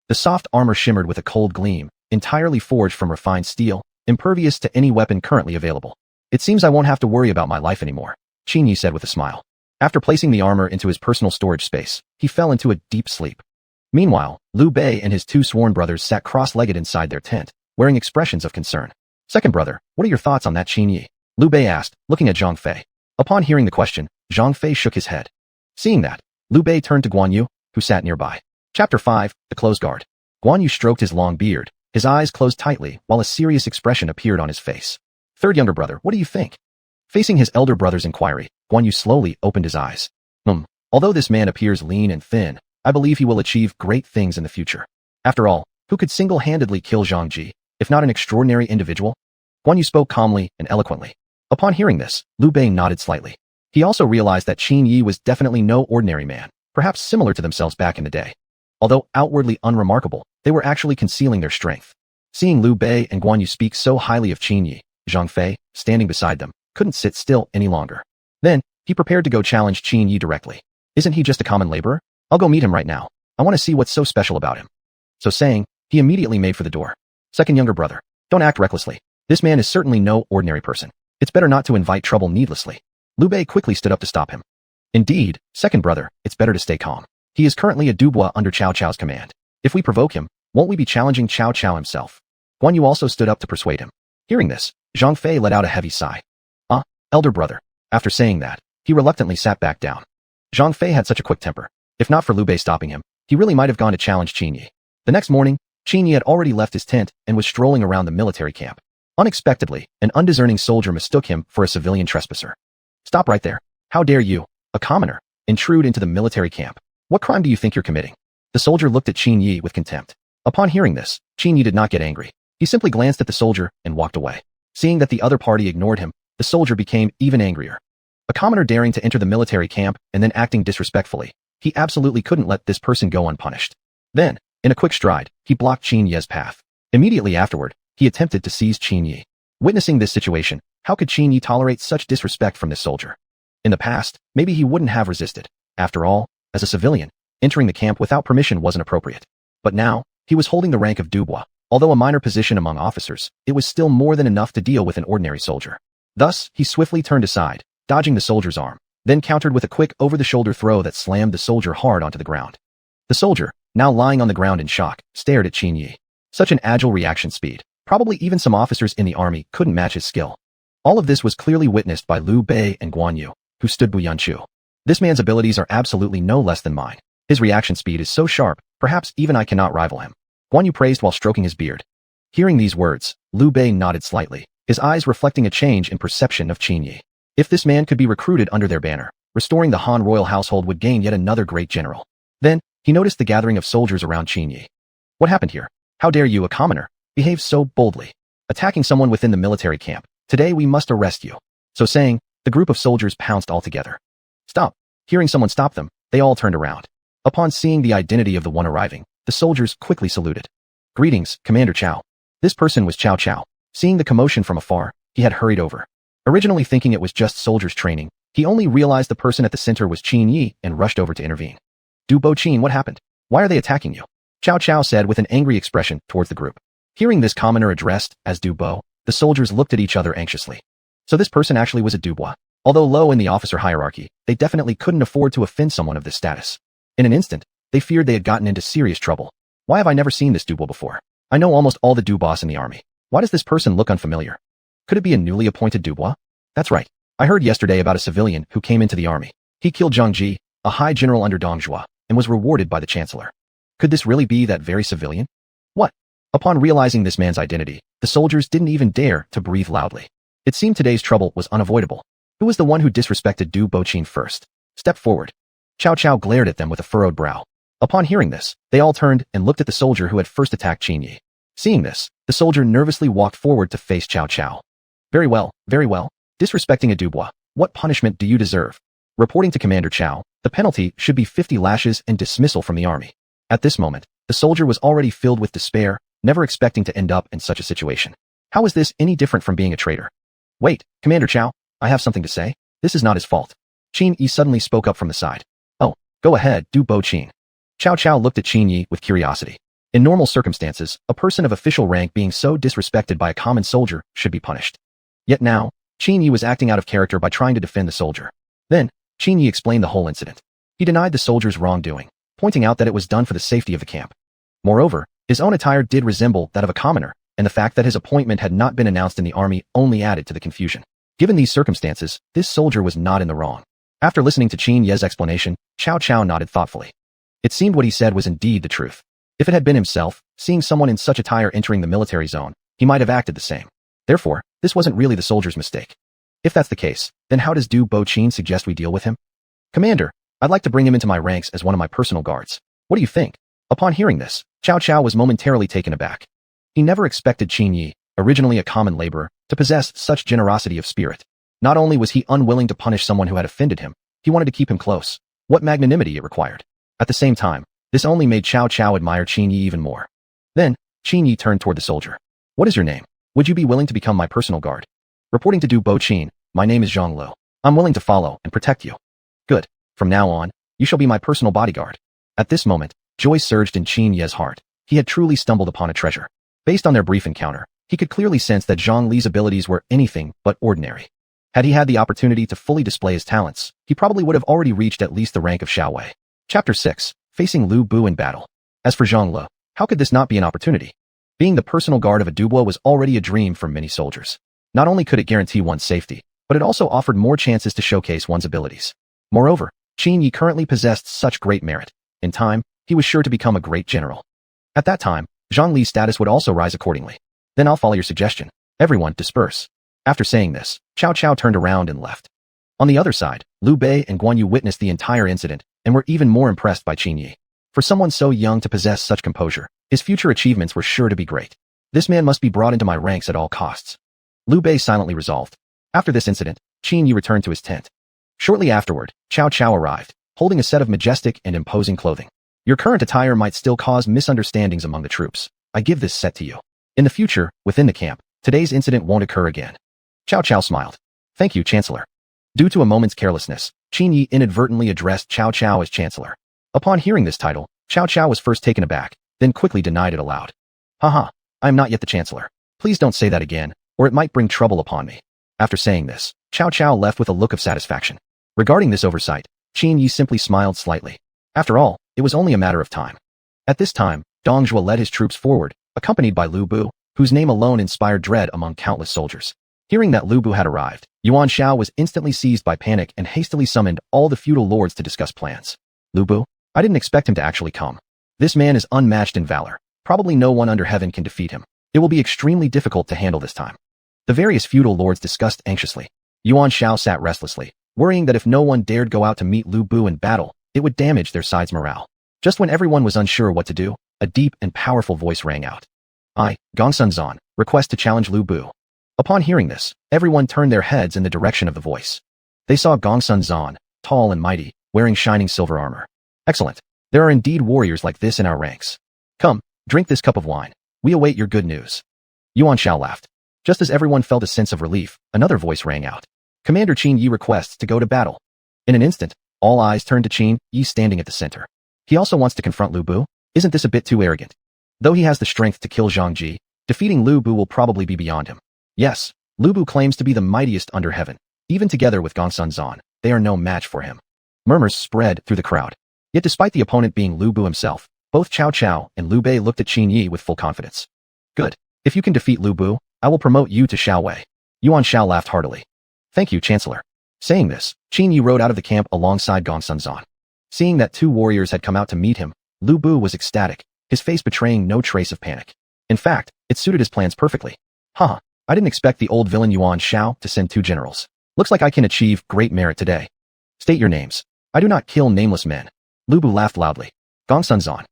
The soft armor shimmered with a cold gleam, entirely forged from refined steel, impervious to any weapon currently available. It seems I won't have to worry about my life anymore, Qin Yi said with a smile. After placing the armor into his personal storage space, he fell into a deep sleep. Meanwhile, Liu Bei and his two sworn brothers sat cross-legged inside their tent, wearing expressions of concern. Second brother, what are your thoughts on that, Qin Yi? Liu Bei asked, looking at Zhang Fei. Upon hearing the question, Zhang Fei shook his head. Seeing that, Liu Bei turned to Guan Yu, who sat nearby. Chapter 5, The Closed Guard. Guan Yu stroked his long beard, his eyes closed tightly, while a serious expression appeared on his face. Third younger brother, what do you think? Facing his elder brother's inquiry, Guan Yu slowly opened his eyes. Although this man appears lean and thin, I believe he will achieve great things in the future. After all, who could single-handedly kill Zhang Ji, if not an extraordinary individual? Guan Yu spoke calmly and eloquently. Upon hearing this, Liu Bei nodded slightly. He also realized that Qin Yi was definitely no ordinary man, perhaps similar to themselves back in the day. Although outwardly unremarkable, they were actually concealing their strength. Seeing Liu Bei and Guan Yu speak so highly of Qin Yi, Zhang Fei, standing beside them, couldn't sit still any longer. Then, he prepared to go challenge Qin Yi directly. Isn't he just a common laborer? I'll go meet him right now. I want to see what's so special about him. So saying, he immediately made for the door. Second younger brother, don't act recklessly. This man is certainly no ordinary person. It's better not to invite trouble needlessly. Liu Bei quickly stood up to stop him. Indeed, second brother, it's better to stay calm. He is currently a Dubois under Cao Cao's command. If we provoke him, won't we be challenging Cao Cao himself? Guan Yu also stood up to persuade him. Hearing this, Zhang Fei let out a heavy sigh. Elder brother. After saying that, he reluctantly sat back down. Zhang Fei had such a quick temper. If not for Liu Bei stopping him, he really might have gone to challenge Qin Yi. The next morning, Qin Yi had already left his tent and was strolling around the military camp. Unexpectedly, an undiscerning soldier mistook him for a civilian trespasser. Stop right there. How dare you, a commoner, intrude into the military camp? What crime do you think you're committing? The soldier looked at Qin Yi with contempt. Upon hearing this, Qin Yi did not get angry. He simply glanced at the soldier and walked away. Seeing that the other party ignored him, the soldier became even angrier. A commoner daring to enter the military camp and then acting disrespectfully. He absolutely couldn't let this person go unpunished. Then, in a quick stride, he blocked Qin Yi's path. Immediately afterward, he attempted to seize Qin Yi. Witnessing this situation, how could Qin Yi tolerate such disrespect from this soldier? In the past, maybe he wouldn't have resisted. After all, as a civilian, entering the camp without permission wasn't appropriate. But now, he was holding the rank of Dubois. Although a minor position among officers, it was still more than enough to deal with an ordinary soldier. Thus, he swiftly turned aside, dodging the soldier's arm, then countered with a quick over-the-shoulder throw that slammed the soldier hard onto the ground. The soldier, now lying on the ground in shock, stared at Qin Yi. Such an agile reaction speed. Probably even some officers in the army couldn't match his skill. All of this was clearly witnessed by Liu Bei and Guan Yu, who stood Bu Yanchu. This man's abilities are absolutely no less than mine. His reaction speed is so sharp, perhaps even I cannot rival him. Guan Yu praised while stroking his beard. Hearing these words, Liu Bei nodded slightly, his eyes reflecting a change in perception of Qin Yi. If this man could be recruited under their banner, restoring the Han royal household would gain yet another great general. Then, he noticed the gathering of soldiers around Qin Yi. What happened here? How dare you, a commoner, behave so boldly? Attacking someone within the military camp. Today we must arrest you. So saying, the group of soldiers pounced all together. Stop. Hearing someone stop them, they all turned around. Upon seeing the identity of the one arriving, the soldiers quickly saluted. Greetings, Commander Cao. This person was Cao Cao. Seeing the commotion from afar, he had hurried over. Originally thinking it was just soldiers training, he only realized the person at the center was Qin Yi and rushed over to intervene. Du Bo Qin, what happened? Why are they attacking you? Cao Cao said with an angry expression towards the group. Hearing this commoner addressed as Du Bo, the soldiers looked at each other anxiously. So this person actually was a dubois. Although low in the officer hierarchy, they definitely couldn't afford to offend someone of this status. In an instant, they feared they had gotten into serious trouble. Why have I never seen this dubois before? I know almost all the dubois in the army. Why does this person look unfamiliar? Could it be a newly appointed dubois? That's right. I heard yesterday about a civilian who came into the army. He killed Zhang Ji, a high general under Dong Zhuo, and was rewarded by the chancellor. Could this really be that very civilian? What? Upon realizing this man's identity, the soldiers didn't even dare to breathe loudly. It seemed today's trouble was unavoidable. Who was the one who disrespected Du Bo Qin first? Step forward. Cao Cao glared at them with a furrowed brow. Upon hearing this, they all turned and looked at the soldier who had first attacked Qin Yi. Seeing this, the soldier nervously walked forward to face Cao Cao. Very well, very well. Disrespecting a dubois. What punishment do you deserve? Reporting to Commander Cao, the penalty should be 50 lashes and dismissal from the army. At this moment, the soldier was already filled with despair, never expecting to end up in such a situation. How is this any different from being a traitor? Wait, Commander Cao, I have something to say. This is not his fault. Qin Yi suddenly spoke up from the side. Oh, go ahead, Du Bo Qin. Cao Cao looked at Qin Yi with curiosity. In normal circumstances, a person of official rank being so disrespected by a common soldier should be punished. Yet now, Qin Yi was acting out of character by trying to defend the soldier. Then, Qin Yi explained the whole incident. He denied the soldier's wrongdoing, pointing out that it was done for the safety of the camp. Moreover, his own attire did resemble that of a commoner, and the fact that his appointment had not been announced in the army only added to the confusion. Given these circumstances, this soldier was not in the wrong. After listening to Qin Yi's explanation, Cao Cao nodded thoughtfully. It seemed what he said was indeed the truth. If it had been himself, seeing someone in such attire entering the military zone, he might have acted the same. Therefore, this wasn't really the soldier's mistake. If that's the case, then how does Du Bo Qin suggest we deal with him? Commander, I'd like to bring him into my ranks as one of my personal guards. What do you think? Upon hearing this, Cao Cao was momentarily taken aback. He never expected Qin Yi, originally a common laborer, to possess such generosity of spirit. Not only was he unwilling to punish someone who had offended him, he wanted to keep him close. What magnanimity it required. At the same time, this only made Cao Cao admire Qin Yi even more. Then, Qin Yi turned toward the soldier. What is your name? Would you be willing to become my personal guard? Reporting to Du Bo Qin, my name is Zhang Lu. I'm willing to follow and protect you. Good. From now on, you shall be my personal bodyguard. At this moment, joy surged in Qin Yi's heart. He had truly stumbled upon a treasure. Based on their brief encounter, he could clearly sense that Zhang Li's abilities were anything but ordinary. Had he had the opportunity to fully display his talents, he probably would have already reached at least the rank of Xiao Wei. Chapter 6. Facing Lu Bu in battle. As for Zhang Lu, how could this not be an opportunity? Being the personal guard of a dubois was already a dream for many soldiers. Not only could it guarantee one's safety, but it also offered more chances to showcase one's abilities. Moreover, Qin Yi currently possessed such great merit. In time, he was sure to become a great general. At that time, Zhang Li's status would also rise accordingly. Then I'll follow your suggestion. Everyone, disperse. After saying this, Cao Cao turned around and left. On the other side, Liu Bei and Guan Yu witnessed the entire incident and were even more impressed by Qin Yi. For someone so young to possess such composure, his future achievements were sure to be great. This man must be brought into my ranks at all costs. Liu Bei silently resolved. After this incident, Qin Yi returned to his tent. Shortly afterward, Cao Cao arrived, holding a set of majestic and imposing clothing. Your current attire might still cause misunderstandings among the troops. I give this set to you. In the future, within the camp, today's incident won't occur again. Cao Cao smiled. Thank you, Chancellor. Due to a moment's carelessness, Qin Yi inadvertently addressed Cao Cao as Chancellor. Upon hearing this title, Cao Cao was first taken aback, then quickly denied it aloud. Haha, I am not yet the Chancellor. Please don't say that again, or it might bring trouble upon me. After saying this, Cao Cao left with a look of satisfaction. Regarding this oversight, Qin Yi simply smiled slightly. After all, it was only a matter of time. At this time, Dong Zhuo led his troops forward, accompanied by Lu Bu, whose name alone inspired dread among countless soldiers. Hearing that Lu Bu had arrived, Yuan Shao was instantly seized by panic and hastily summoned all the feudal lords to discuss plans. Lu Bu? I didn't expect him to actually come. This man is unmatched in valor. Probably no one under heaven can defeat him. It will be extremely difficult to handle this time. The various feudal lords discussed anxiously. Yuan Shao sat restlessly, worrying that if no one dared go out to meet Lu Bu in battle, it would damage their side's morale. Just when everyone was unsure what to do, a deep and powerful voice rang out. I, Gongsun Zan, request to challenge Lu Bu. Upon hearing this, everyone turned their heads in the direction of the voice. They saw Gongsun Zan, tall and mighty, wearing shining silver armor. Excellent. There are indeed warriors like this in our ranks. Come, drink this cup of wine. We await your good news. Yuan Shao laughed. Just as everyone felt a sense of relief, another voice rang out. Commander Qin Yi requests to go to battle. In an instant, all eyes turned to Qin Yi standing at the center. He also wants to confront Lu Bu? Isn't this a bit too arrogant? Though he has the strength to kill Zhang Ji, defeating Lu Bu will probably be beyond him. Yes, Lu Bu claims to be the mightiest under heaven. Even together with Gongsun Zan, they are no match for him. Murmurs spread through the crowd. Yet despite the opponent being Lu Bu himself, both Cao Cao and Liu Bei looked at Qin Yi with full confidence. Good. If you can defeat Lu Bu, I will promote you to Xiao Wei. Yuan Shao laughed heartily. Thank you, Chancellor. Saying this, Qin Yi rode out of the camp alongside Gongsun Zan. Seeing that two warriors had come out to meet him, Lu Bu was ecstatic, his face betraying no trace of panic. In fact, it suited his plans perfectly. Haha, I didn't expect the old villain Yuan Shao to send two generals. Looks like I can achieve great merit today. State your names. I do not kill nameless men. Lu Bu laughed loudly. Gongsun Zan.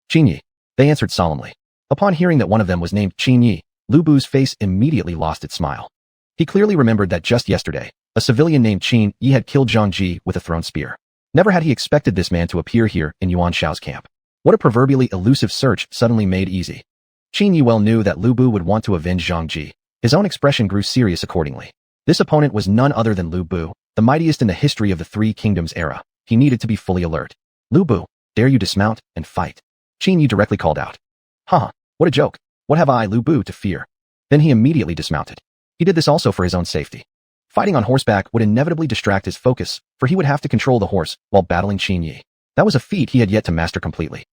Qin Yi. They answered solemnly. Upon hearing that one of them was named Qin Yi, Lu Bu's face immediately lost its smile. He clearly remembered that just yesterday, a civilian named Qin Yi had killed Zhang Ji with a thrown spear. Never had he expected this man to appear here in Yuan Shao's camp. What a proverbially elusive search suddenly made easy. Qin Yi well knew that Lu Bu would want to avenge Zhang Ji. His own expression grew serious accordingly. This opponent was none other than Lu Bu, the mightiest in the history of the Three Kingdoms era. He needed to be fully alert. Lu Bu, dare you dismount and fight? Qin Yi directly called out. Haha, what a joke. What have I, Lu Bu, to fear? Then he immediately dismounted. He did this also for his own safety. Fighting on horseback would inevitably distract his focus, for he would have to control the horse while battling Qin Yi. That was a feat he had yet to master completely.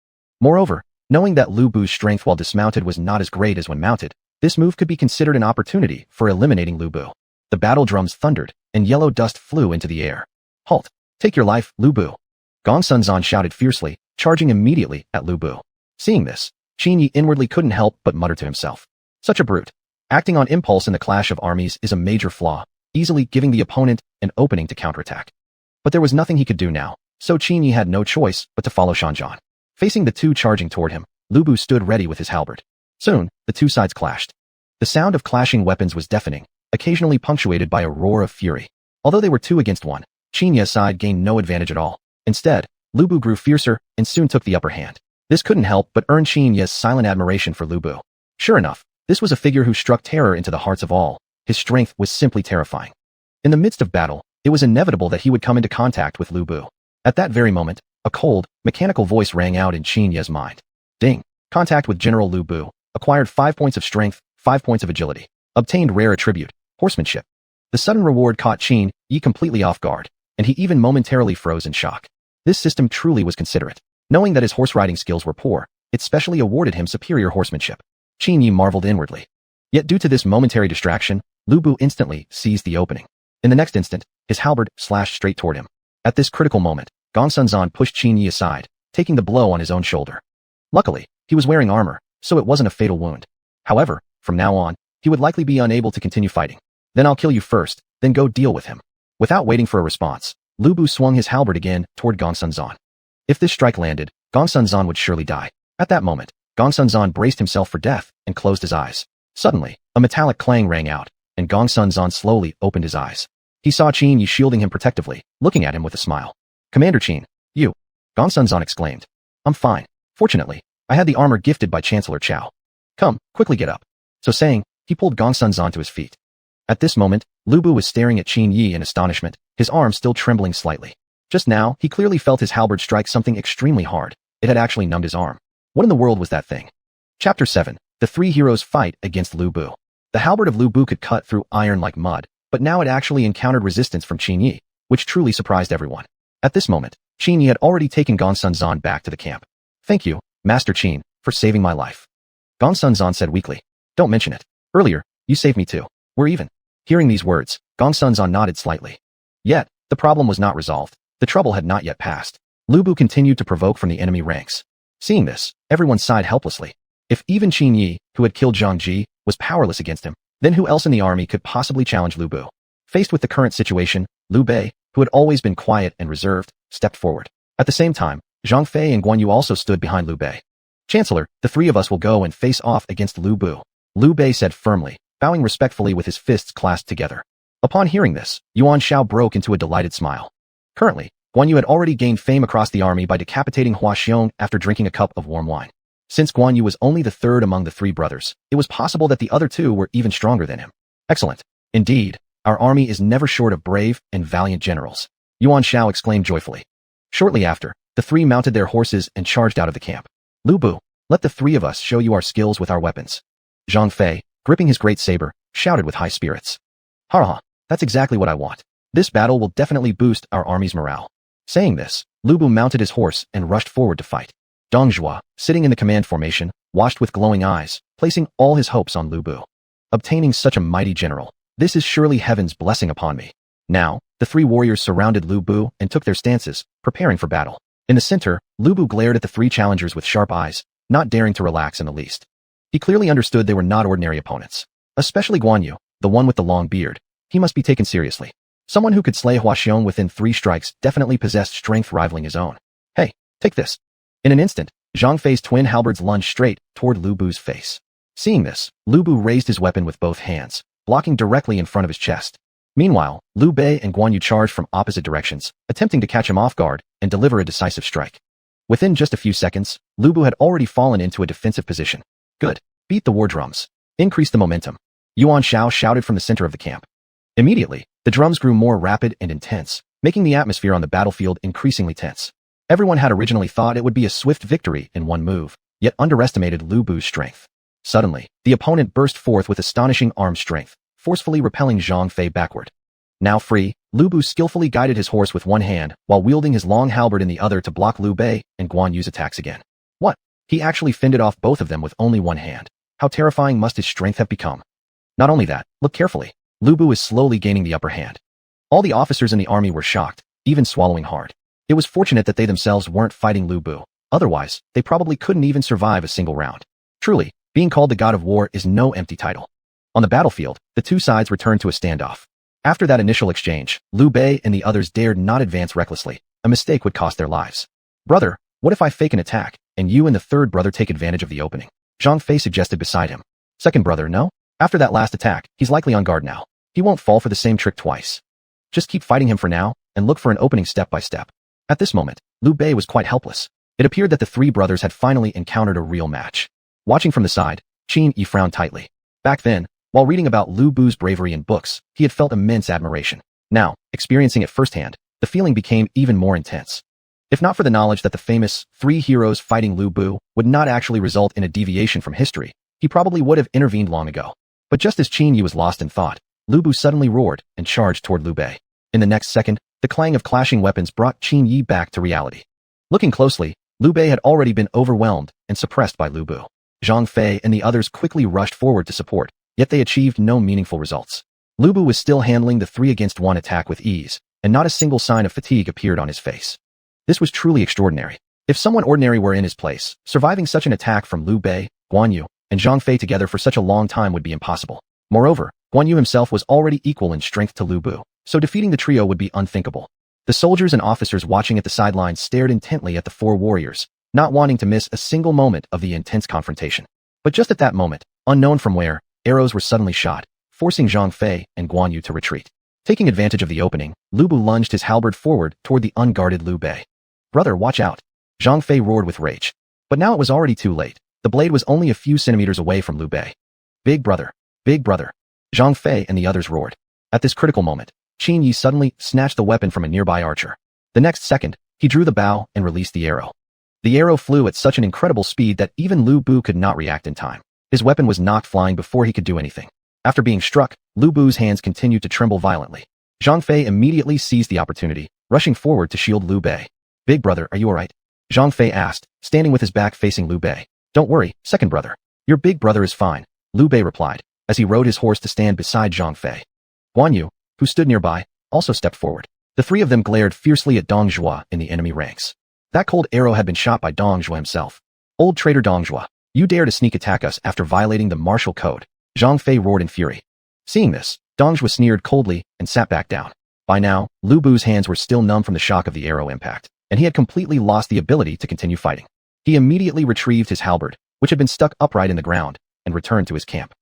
Moreover, knowing that Lu Bu's strength while dismounted was not as great as when mounted, this move could be considered an opportunity for eliminating Lu Bu. The battle drums thundered, and yellow dust flew into the air. Halt! Take your life, Lu Bu! Gongsun Zan shouted fiercely, charging immediately at Lu Bu. Seeing this, Qin Yi inwardly couldn't help but mutter to himself. Such a brute. Acting on impulse in the clash of armies is a major flaw, easily giving the opponent an opening to counterattack. But there was nothing he could do now, so Qin Yi had no choice but to follow Shanzhan. Facing the two charging toward him, Lu Bu stood ready with his halberd. Soon, the two sides clashed. The sound of clashing weapons was deafening, occasionally punctuated by a roar of fury. Although they were 2 against 1, Qin Yi's side gained no advantage at all. Instead, Lu Bu grew fiercer and soon took the upper hand. This couldn't help but earn Qin Yi's silent admiration for Lu Bu. Sure enough, this was a figure who struck terror into the hearts of all. His strength was simply terrifying. In the midst of battle, it was inevitable that he would come into contact with Lu Bu. At that very moment, a cold, mechanical voice rang out in Qin Yi's mind. Ding! Contact with General Lu Bu. Acquired 5 points of strength, 5 points of agility. Obtained rare attribute, horsemanship. The sudden reward caught Qin Yi completely off guard, and he even momentarily froze in shock. This system truly was considerate. Knowing that his horse riding skills were poor, it specially awarded him superior horsemanship. Qin Yi marveled inwardly. Yet due to this momentary distraction, Lu Bu instantly seized the opening. In the next instant, his halberd slashed straight toward him. At this critical moment, Gongsun Zan pushed Qin Yi aside, taking the blow on his own shoulder. Luckily, he was wearing armor, so it wasn't a fatal wound. However, from now on, he would likely be unable to continue fighting. Then I'll kill you first, then go deal with him. Without waiting for a response, Lu Bu swung his halberd again toward Gongsun Zan. If this strike landed, Gongsun Zan would surely die. At that moment, Gongsun Zan braced himself for death and closed his eyes. Suddenly, a metallic clang rang out, and Gongsun Zan slowly opened his eyes. He saw Qin Yi shielding him protectively, looking at him with a smile. Commander Qin, you. Gongsun Zan exclaimed. I'm fine. Fortunately, I had the armor gifted by Chancellor Cao. Come, quickly get up. So saying, he pulled Gongsun Zan to his feet. At this moment, Lu Bu was staring at Qin Yi in astonishment, his arm still trembling slightly. Just now, he clearly felt his halberd strike something extremely hard. It had actually numbed his arm. What in the world was that thing? Chapter 7. The three heroes fight against Lu Bu. The halberd of Lu Bu could cut through iron like mud, but now it actually encountered resistance from Qin Yi, which truly surprised everyone. At this moment, Qin Yi had already taken Gongsun Zan back to the camp. Thank you, Master Qin, for saving my life. Gongsun Zan said weakly. Don't mention it. Earlier, you saved me too. We're even. Hearing these words, Gongsun Zan nodded slightly. Yet, the problem was not resolved. The trouble had not yet passed. Lu Bu continued to provoke from the enemy ranks. Seeing this, everyone sighed helplessly. If even Qin Yi, who had killed Zhang Ji, was powerless against him, then who else in the army could possibly challenge Lu Bu? Faced with the current situation, Liu Bei, who had always been quiet and reserved, stepped forward. At the same time, Zhang Fei and Guan Yu also stood behind Liu Bei. Chancellor, the 3 of us will go and face off against Lu Bu, Liu Bei said firmly, bowing respectfully with his fists clasped together. Upon hearing this, Yuan Shao broke into a delighted smile. Currently, Guan Yu had already gained fame across the army by decapitating Hua Xiong after drinking a cup of warm wine. Since Guan Yu was only the third among the three brothers, it was possible that the other two were even stronger than him. Excellent. Indeed, our army is never short of brave and valiant generals, Yuan Shao exclaimed joyfully. Shortly after, the three mounted their horses and charged out of the camp. Lu Bu, let the three of us show you our skills with our weapons. Zhang Fei, gripping his great saber, shouted with high spirits. Ha, that's exactly what I want. This battle will definitely boost our army's morale. Saying this, Lu Bu mounted his horse and rushed forward to fight. Dong Zhuo, sitting in the command formation, watched with glowing eyes, placing all his hopes on Lu Bu. Obtaining such a mighty general, this is surely heaven's blessing upon me. Now, the three warriors surrounded Lu Bu and took their stances, preparing for battle. In the center, Lu Bu glared at the three challengers with sharp eyes, not daring to relax in the least. He clearly understood they were not ordinary opponents. Especially Guan Yu, the one with the long beard. He must be taken seriously. Someone who could slay Hua Xiong within 3 strikes definitely possessed strength rivaling his own. Hey, take this. In an instant, Zhang Fei's twin halberds lunged straight toward Lu Bu's face. Seeing this, Lu Bu raised his weapon with both hands, blocking directly in front of his chest. Meanwhile, Liu Bei and Guan Yu charged from opposite directions, attempting to catch him off guard and deliver a decisive strike. Within just a few seconds, Lu Bu had already fallen into a defensive position. Good. Beat the war drums. Increase the momentum. Yuan Shao shouted from the center of the camp. Immediately, the drums grew more rapid and intense, making the atmosphere on the battlefield increasingly tense. Everyone had originally thought it would be a swift victory in one move, yet underestimated Lu Bu's strength. Suddenly, the opponent burst forth with astonishing arm strength, forcefully repelling Zhang Fei backward. Now free, Lu Bu skillfully guided his horse with one hand while wielding his long halberd in the other to block Liu Bei and Guan Yu's attacks again. What? He actually fended off both of them with only one hand. How terrifying must his strength have become? Not only that, look carefully. Lu Bu is slowly gaining the upper hand. All the officers in the army were shocked, even swallowing hard. It was fortunate that they themselves weren't fighting Lu Bu. Otherwise, they probably couldn't even survive a single round. Truly, being called the God of War is no empty title. On the battlefield, the two sides returned to a standoff. After that initial exchange, Liu Bei and the others dared not advance recklessly. A mistake would cost their lives. Brother, what if I fake an attack, and you and the third brother take advantage of the opening? Zhang Fei suggested beside him. Second brother, no? After that last attack, he's likely on guard now. He won't fall for the same trick twice. Just keep fighting him for now, and look for an opening step by step. At this moment, Liu Bei was quite helpless. It appeared that the three brothers had finally encountered a real match. Watching from the side, Qin Yi frowned tightly. Back then, while reading about Lu Bu's bravery in books, he had felt immense admiration. Now, experiencing it firsthand, the feeling became even more intense. If not for the knowledge that the famous 3 heroes fighting Lu Bu would not actually result in a deviation from history, he probably would have intervened long ago. But just as Qin Yi was lost in thought, Lu Bu suddenly roared and charged toward Liu Bei. In the next second, the clang of clashing weapons brought Qin Yi back to reality. Looking closely, Liu Bei had already been overwhelmed and suppressed by Lu Bu. Zhang Fei and the others quickly rushed forward to support, yet they achieved no meaningful results. Lu Bu was still handling the 3-against-1 attack with ease, and not a single sign of fatigue appeared on his face. This was truly extraordinary. If someone ordinary were in his place, surviving such an attack from Liu Bei, Guan Yu, and Zhang Fei together for such a long time would be impossible. Moreover, Guan Yu himself was already equal in strength to Liu Bu, so defeating the trio would be unthinkable. The soldiers and officers watching at the sidelines stared intently at the 4 warriors, not wanting to miss a single moment of the intense confrontation. But just at that moment, unknown from where, arrows were suddenly shot, forcing Zhang Fei and Guan Yu to retreat. Taking advantage of the opening, Liu Bu lunged his halberd forward toward the unguarded Liu Bei. Brother, watch out! Zhang Fei roared with rage. But now it was already too late. The blade was only a few centimeters away from Liu Bei. Big brother! Big brother! Zhang Fei and the others roared. At this critical moment, Qin Yi suddenly snatched the weapon from a nearby archer. The next second, he drew the bow and released the arrow. The arrow flew at such an incredible speed that even Liu Bu could not react in time. His weapon was knocked flying before he could do anything. After being struck, Liu Bu's hands continued to tremble violently. Zhang Fei immediately seized the opportunity, rushing forward to shield Liu Bei. Big brother, are you alright? Zhang Fei asked, standing with his back facing Liu Bei. Don't worry, second brother. Your big brother is fine, Liu Bei replied, as he rode his horse to stand beside Zhang Fei. Guan Yu, who stood nearby, also stepped forward. The 3 of them glared fiercely at Dong Zhuo in the enemy ranks. That cold arrow had been shot by Dong Zhuo himself. Old traitor Dong Zhuo, you dare to sneak attack us after violating the martial code, Zhang Fei roared in fury. Seeing this, Dong Zhuo sneered coldly and sat back down. By now, Liu Bu's hands were still numb from the shock of the arrow impact, and he had completely lost the ability to continue fighting. He immediately retrieved his halberd, which had been stuck upright in the ground, and returned to his camp.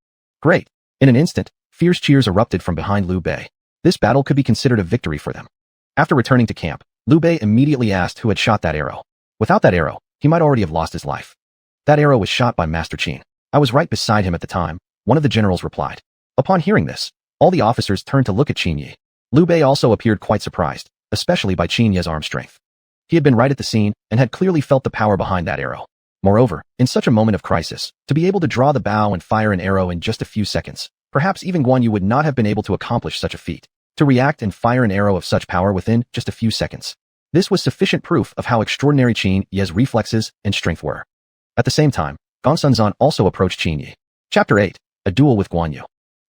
Great! In an instant, fierce cheers erupted from behind Liu Bei. This battle could be considered a victory for them. After returning to camp, Liu Bei immediately asked who had shot that arrow. Without that arrow, he might already have lost his life. That arrow was shot by Master Qin. I was right beside him at the time, one of the generals replied. Upon hearing this, all the officers turned to look at Qin Yi. Liu Bei also appeared quite surprised, especially by Qin Yi's arm strength. He had been right at the scene and had clearly felt the power behind that arrow. Moreover, in such a moment of crisis, to be able to draw the bow and fire an arrow in just a few seconds, perhaps even Guan Yu would not have been able to accomplish such a feat. To react and fire an arrow of such power within just a few seconds. This was sufficient proof of how extraordinary Qin Yi's reflexes and strength were. At the same time, Gongsun Zan also approached Qin Yi. Chapter 8. A Duel with Guan Yu.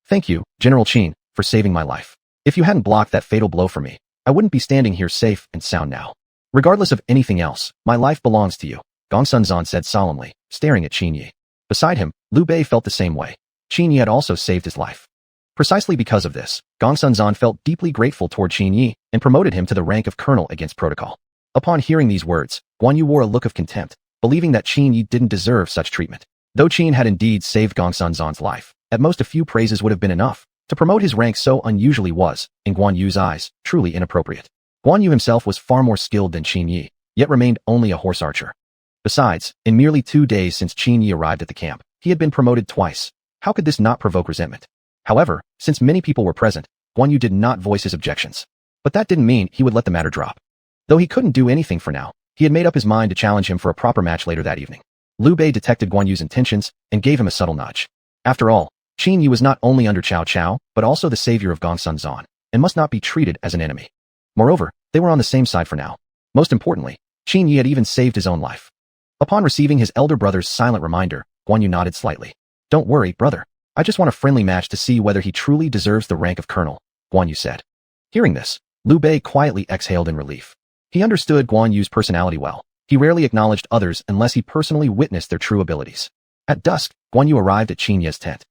Thank you, General Qin, for saving my life. If you hadn't blocked that fatal blow for me, I wouldn't be standing here safe and sound now. Regardless of anything else, my life belongs to you, Gongsun Zan said solemnly, staring at Qin Yi. Beside him, Liu Bei felt the same way. Qin Yi had also saved his life. Precisely because of this, Gongsun Zan felt deeply grateful toward Qin Yi and promoted him to the rank of colonel against protocol. Upon hearing these words, Guan Yu wore a look of contempt, believing that Qin Yi didn't deserve such treatment. Though Qin had indeed saved Gongsun Zan's life, at most a few praises would have been enough. To promote his rank so unusually was, in Guan Yu's eyes, truly inappropriate. Guan Yu himself was far more skilled than Qin Yi, yet remained only a horse archer. Besides, in merely 2 days since Qin Yi arrived at the camp, he had been promoted twice. How could this not provoke resentment? However, since many people were present, Guan Yu did not voice his objections. But that didn't mean he would let the matter drop. Though he couldn't do anything for now, he had made up his mind to challenge him for a proper match later that evening. Liu Bei detected Guan Yu's intentions and gave him a subtle nudge. After all, Qin Yi was not only under Cao Cao, but also the savior of Gongsun Zan, and must not be treated as an enemy. Moreover, they were on the same side for now. Most importantly, Qin Yi had even saved his own life. Upon receiving his elder brother's silent reminder, Guan Yu nodded slightly. Don't worry, brother. I just want a friendly match to see whether he truly deserves the rank of colonel, Guan Yu said. Hearing this, Liu Bei quietly exhaled in relief. He understood Guan Yu's personality well. He rarely acknowledged others unless he personally witnessed their true abilities. At dusk, Guan Yu arrived at Qin Yi's tent.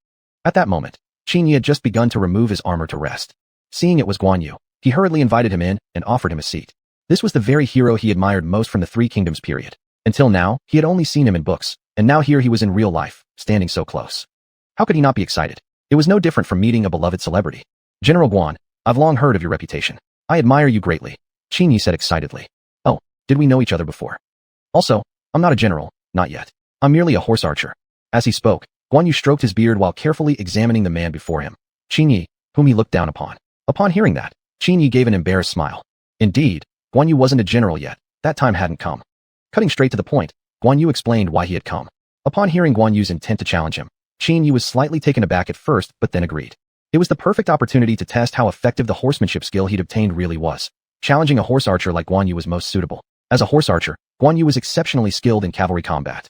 At that moment, Qin Yi had just begun to remove his armor to rest. Seeing it was Guan Yu, he hurriedly invited him in and offered him a seat. This was the very hero he admired most from the Three Kingdoms period. Until now, he had only seen him in books, and now here he was in real life, standing so close. How could he not be excited? It was no different from meeting a beloved celebrity. General Guan, I've long heard of your reputation. I admire you greatly, Qin Yi said excitedly. Oh, did we know each other before? Also, I'm not a general, not yet. I'm merely a horse archer. As he spoke, Guan Yu stroked his beard while carefully examining the man before him, Qin Yi, whom he looked down upon. Upon hearing that, Qin Yi gave an embarrassed smile. Indeed, Guan Yu wasn't a general yet. That time hadn't come. Cutting straight to the point, Guan Yu explained why he had come. Upon hearing Guan Yu's intent to challenge him, Qin Yi was slightly taken aback at first but then agreed. It was the perfect opportunity to test how effective the horsemanship skill he'd obtained really was. Challenging a horse archer like Guan Yu was most suitable. As a horse archer, Guan Yu was exceptionally skilled in cavalry combat.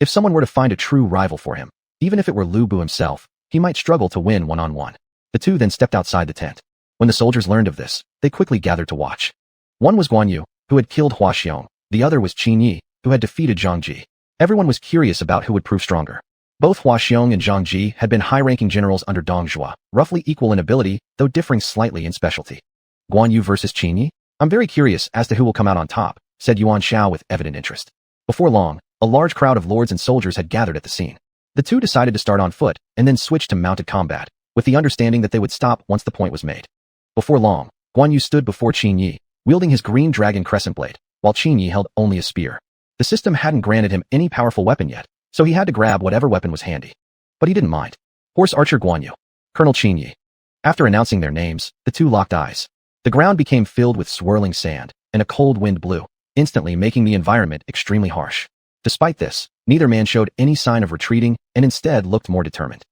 If someone were to find a true rival for him, even if it were Lu Bu himself, he might struggle to win one-on-one. The two then stepped outside the tent. When the soldiers learned of this, they quickly gathered to watch. One was Guan Yu, who had killed Hua Xiong. The other was Qin Yi, who had defeated Zhang Ji. Everyone was curious about who would prove stronger. Both Hua Xiong and Zhang Ji had been high-ranking generals under Dong Zhuo, roughly equal in ability, though differing slightly in specialty. Guan Yu versus Qin Yi? I'm very curious as to who will come out on top, said Yuan Shao with evident interest. Before long, a large crowd of lords and soldiers had gathered at the scene. The two decided to start on foot and then switch to mounted combat, with the understanding that they would stop once the point was made. Before long, Guan Yu stood before Qin Yi, wielding his green dragon crescent blade, while Qin Yi held only a spear. The system hadn't granted him any powerful weapon yet, so he had to grab whatever weapon was handy. But he didn't mind. Horse archer Guan Yu, Colonel Qin Yi. After announcing their names, the two locked eyes. The ground became filled with swirling sand, and a cold wind blew, instantly making the environment extremely harsh. Despite this, neither man showed any sign of retreating and instead looked more determined.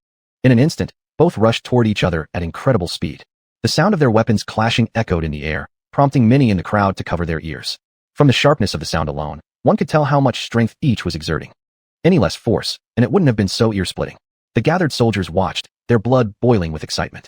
In an instant, both rushed toward each other at incredible speed. The sound of their weapons clashing echoed in the air, prompting many in the crowd to cover their ears. From the sharpness of the sound alone, one could tell how much strength each was exerting. Any less force, and it wouldn't have been so ear-splitting. The gathered soldiers watched, their blood boiling with excitement.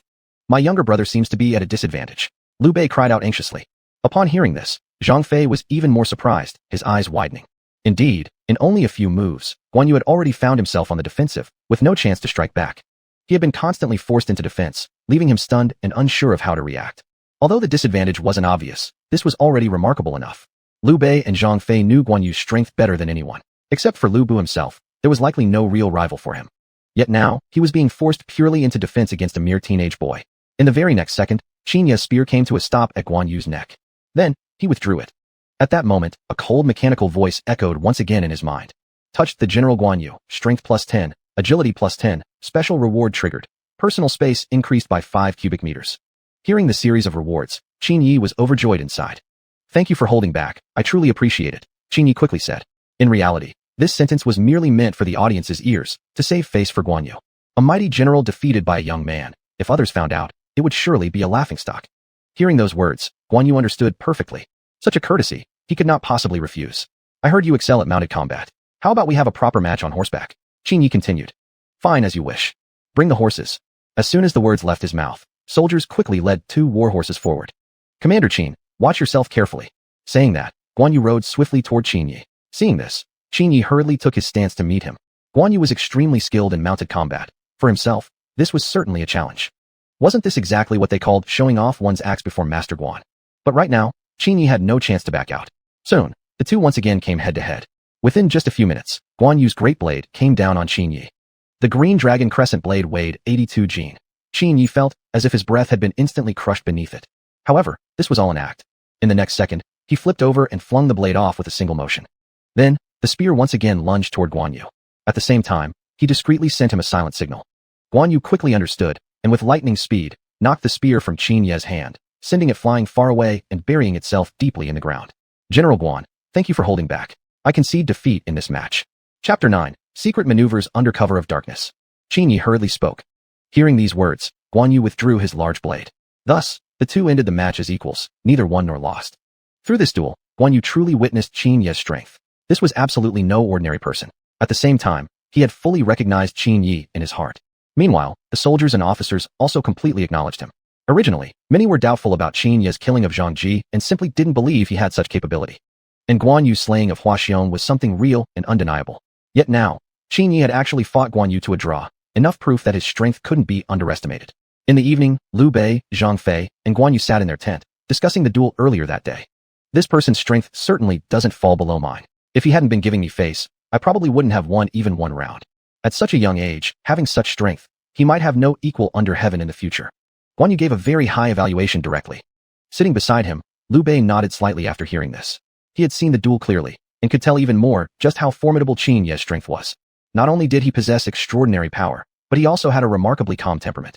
My younger brother seems to be at a disadvantage, Liu Bei cried out anxiously. Upon hearing this, Zhang Fei was even more surprised, his eyes widening. Indeed, in only a few moves, Guan Yu had already found himself on the defensive, with no chance to strike back. He had been constantly forced into defense, leaving him stunned and unsure of how to react. Although the disadvantage wasn't obvious, this was already remarkable enough. Liu Bei and Zhang Fei knew Guan Yu's strength better than anyone. Except for Lu Bu himself, there was likely no real rival for him. Yet now, he was being forced purely into defense against a mere teenage boy. In the very next second, Qin Yi's spear came to a stop at Guan Yu's neck. Then, he withdrew it. At that moment, a cold mechanical voice echoed once again in his mind. Touched the General Guan Yu, strength plus 10, agility plus 10, special reward triggered. Personal space increased by 5 cubic meters. Hearing the series of rewards, Qin Yi was overjoyed inside. Thank you for holding back, I truly appreciate it, Qin Yi quickly said. In reality, this sentence was merely meant for the audience's ears, to save face for Guan Yu. A mighty general defeated by a young man. If others found out, it would surely be a laughingstock. Hearing those words, Guan Yu understood perfectly. Such a courtesy, he could not possibly refuse. I heard you excel at mounted combat. How about we have a proper match on horseback? Qin Yi continued. Fine as you wish. Bring the horses. As soon as the words left his mouth, soldiers quickly led 2 war horses forward. Commander Qin, watch yourself carefully. Saying that, Guan Yu rode swiftly toward Qin Yi. Seeing this, Qin Yi hurriedly took his stance to meet him. Guan Yu was extremely skilled in mounted combat. For himself, this was certainly a challenge. Wasn't this exactly what they called showing off one's axe before Master Guan? But right now, Qin Yi had no chance to back out. Soon, the two once again came head to head. Within just a few minutes, Guan Yu's great blade came down on Qin Yi. The green dragon crescent blade weighed 82 jin. Qin Yi felt as if his breath had been instantly crushed beneath it. However, this was all an act. In the next second, he flipped over and flung the blade off with a single motion. Then, the spear once again lunged toward Guan Yu. At the same time, he discreetly sent him a silent signal. Guan Yu quickly understood, and with lightning speed, knocked the spear from Qin Yi's hand, sending it flying far away and burying itself deeply in the ground. General Guan, thank you for holding back. I concede defeat in this match. Chapter 9, Secret Maneuvers Under Cover of Darkness. Qin Yi hurriedly spoke. Hearing these words, Guan Yu withdrew his large blade. Thus, the two ended the match as equals, neither won nor lost. Through this duel, Guan Yu truly witnessed Qin Yi's strength. This was absolutely no ordinary person. At the same time, he had fully recognized Qin Yi in his heart. Meanwhile, the soldiers and officers also completely acknowledged him. Originally, many were doubtful about Qin Yi's killing of Zhang Ji and simply didn't believe he had such capability. And Guan Yu's slaying of Hua Xiong was something real and undeniable. Yet now, Qin Yi had actually fought Guan Yu to a draw, enough proof that his strength couldn't be underestimated. In the evening, Liu Bei, Zhang Fei, and Guan Yu sat in their tent, discussing the duel earlier that day. This person's strength certainly doesn't fall below mine. If he hadn't been giving me face, I probably wouldn't have won even one round. At such a young age, having such strength, he might have no equal under heaven in the future. Guan Yu gave a very high evaluation directly. Sitting beside him, Liu Bei nodded slightly after hearing this. He had seen the duel clearly, and could tell even more just how formidable Qin Yi's strength was. Not only did he possess extraordinary power, but he also had a remarkably calm temperament.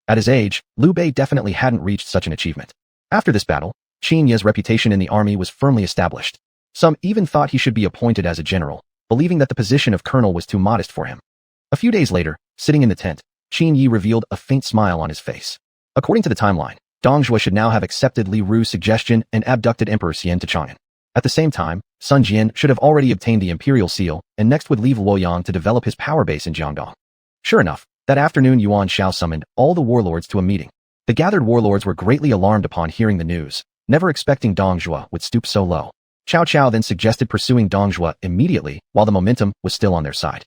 At his age, Liu Bei definitely hadn't reached such an achievement. After this battle, Qin Yi's reputation in the army was firmly established. Some even thought he should be appointed as a general, believing that the position of colonel was too modest for him. A few days later, sitting in the tent, Qin Yi revealed a faint smile on his face. According to the timeline, Dong Zhuo should now have accepted Li Ru's suggestion and abducted Emperor Xian to Chang'an. At the same time, Sun Jian should have already obtained the imperial seal and next would leave Luoyang to develop his power base in Jiangdong. Sure enough, that afternoon Yuan Shao summoned all the warlords to a meeting. The gathered warlords were greatly alarmed upon hearing the news, never expecting Dong Zhuo would stoop so low. Cao Cao then suggested pursuing Dong Zhuo immediately while the momentum was still on their side.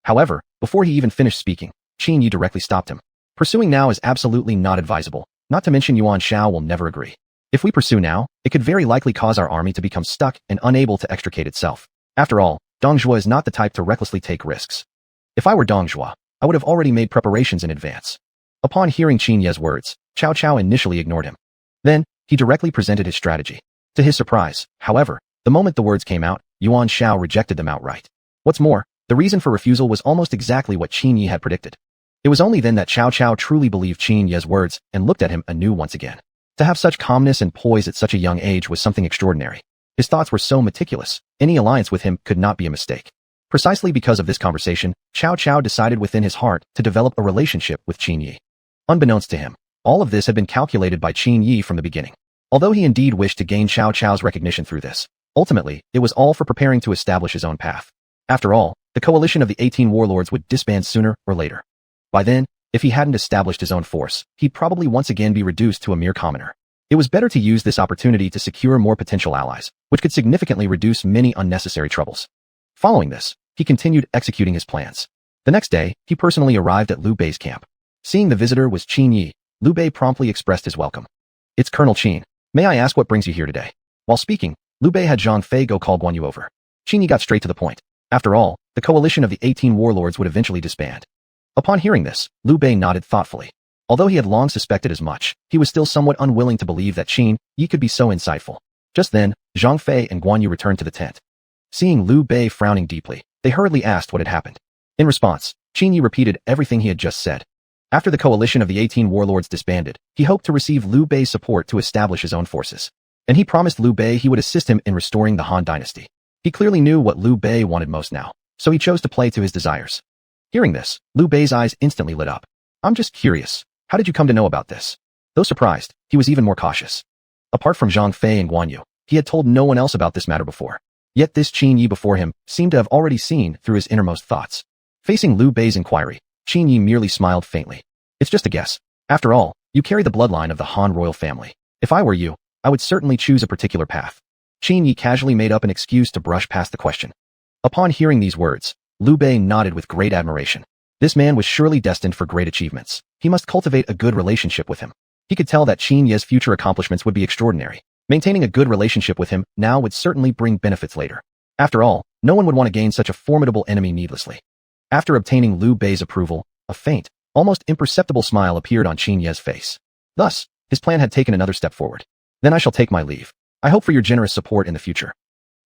However, before he even finished speaking, Qin Yi directly stopped him. Pursuing now is absolutely not advisable, not to mention Yuan Shao will never agree. If we pursue now, it could very likely cause our army to become stuck and unable to extricate itself. After all, Dong Zhuo is not the type to recklessly take risks. If I were Dong Zhuo, I would have already made preparations in advance. Upon hearing Qin Yi's words, Cao Cao initially ignored him. Then, he directly presented his strategy. To his surprise, however, the moment the words came out, Yuan Shao rejected them outright. What's more, the reason for refusal was almost exactly what Qin Yi had predicted. It was only then that Cao Cao truly believed Qin Yi's words and looked at him anew once again. To have such calmness and poise at such a young age was something extraordinary. His thoughts were so meticulous, any alliance with him could not be a mistake. Precisely because of this conversation, Cao Cao decided within his heart to develop a relationship with Qin Yi. Unbeknownst to him, all of this had been calculated by Qin Yi from the beginning. Although he indeed wished to gain Cao Cao's recognition through this, ultimately, it was all for preparing to establish his own path. After all, the coalition of the 18 warlords would disband sooner or later. By then, if he hadn't established his own force, he'd probably once again be reduced to a mere commoner. It was better to use this opportunity to secure more potential allies, which could significantly reduce many unnecessary troubles. Following this, he continued executing his plans. The next day, he personally arrived at Liu Bei's camp. Seeing the visitor was Qin Yi, Liu Bei promptly expressed his welcome. It's Colonel Qin. May I ask what brings you here today? While speaking, Liu Bei had Zhang Fei go call Guan Yu over. Qin Yi got straight to the point. After all, the coalition of the 18 warlords would eventually disband. Upon hearing this, Liu Bei nodded thoughtfully. Although he had long suspected as much, he was still somewhat unwilling to believe that Qin Yi could be so insightful. Just then, Zhang Fei and Guan Yu returned to the tent. Seeing Liu Bei frowning deeply, They hurriedly asked what had happened. In response, Qin Yi repeated everything he had just said. After the coalition of the 18 warlords disbanded, he hoped to receive Liu Bei's support to establish his own forces. And he promised Liu Bei he would assist him in restoring the Han Dynasty. He clearly knew what Liu Bei wanted most now, so he chose to play to his desires. Hearing this, Liu Bei's eyes instantly lit up. I'm just curious. How did you come to know about this? Though surprised, he was even more cautious. Apart from Zhang Fei and Guan Yu, he had told no one else about this matter before. Yet this Qin Yi before him seemed to have already seen through his innermost thoughts. Facing Liu Bei's inquiry, Qin Yi merely smiled faintly. It's just a guess. After all, you carry the bloodline of the Han royal family. If I were you, I would certainly choose a particular path. Qin Yi casually made up an excuse to brush past the question. Upon hearing these words, Liu Bei nodded with great admiration. This man was surely destined for great achievements. He must cultivate a good relationship with him. He could tell that Qin Yi's future accomplishments would be extraordinary. Maintaining a good relationship with him now would certainly bring benefits later. After all, no one would want to gain such a formidable enemy needlessly. After obtaining Liu Bei's approval, a faint, almost imperceptible smile appeared on Qin Yi's face. Thus, his plan had taken another step forward. Then I shall take my leave. I hope for your generous support in the future.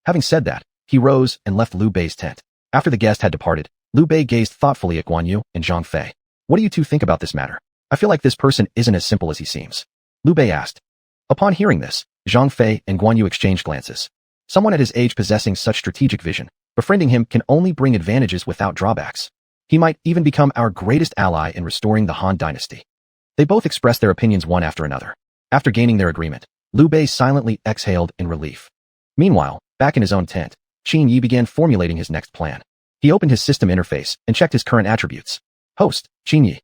Having said that, he rose and left Liu Bei's tent. After the guest had departed, Liu Bei gazed thoughtfully at Guan Yu and Zhang Fei. What do you two think about this matter? I feel like this person isn't as simple as he seems. Liu Bei asked. Upon hearing this, Zhang Fei and Guan Yu exchanged glances. Someone at his age possessing such strategic vision, befriending him can only bring advantages without drawbacks. He might even become our greatest ally in restoring the Han Dynasty. They both expressed their opinions one after another. After gaining their agreement, Liu Bei silently exhaled in relief. Meanwhile, back in his own tent, Qin Yi began formulating his next plan. He opened his system interface and checked his current attributes. Host, Qin Yi.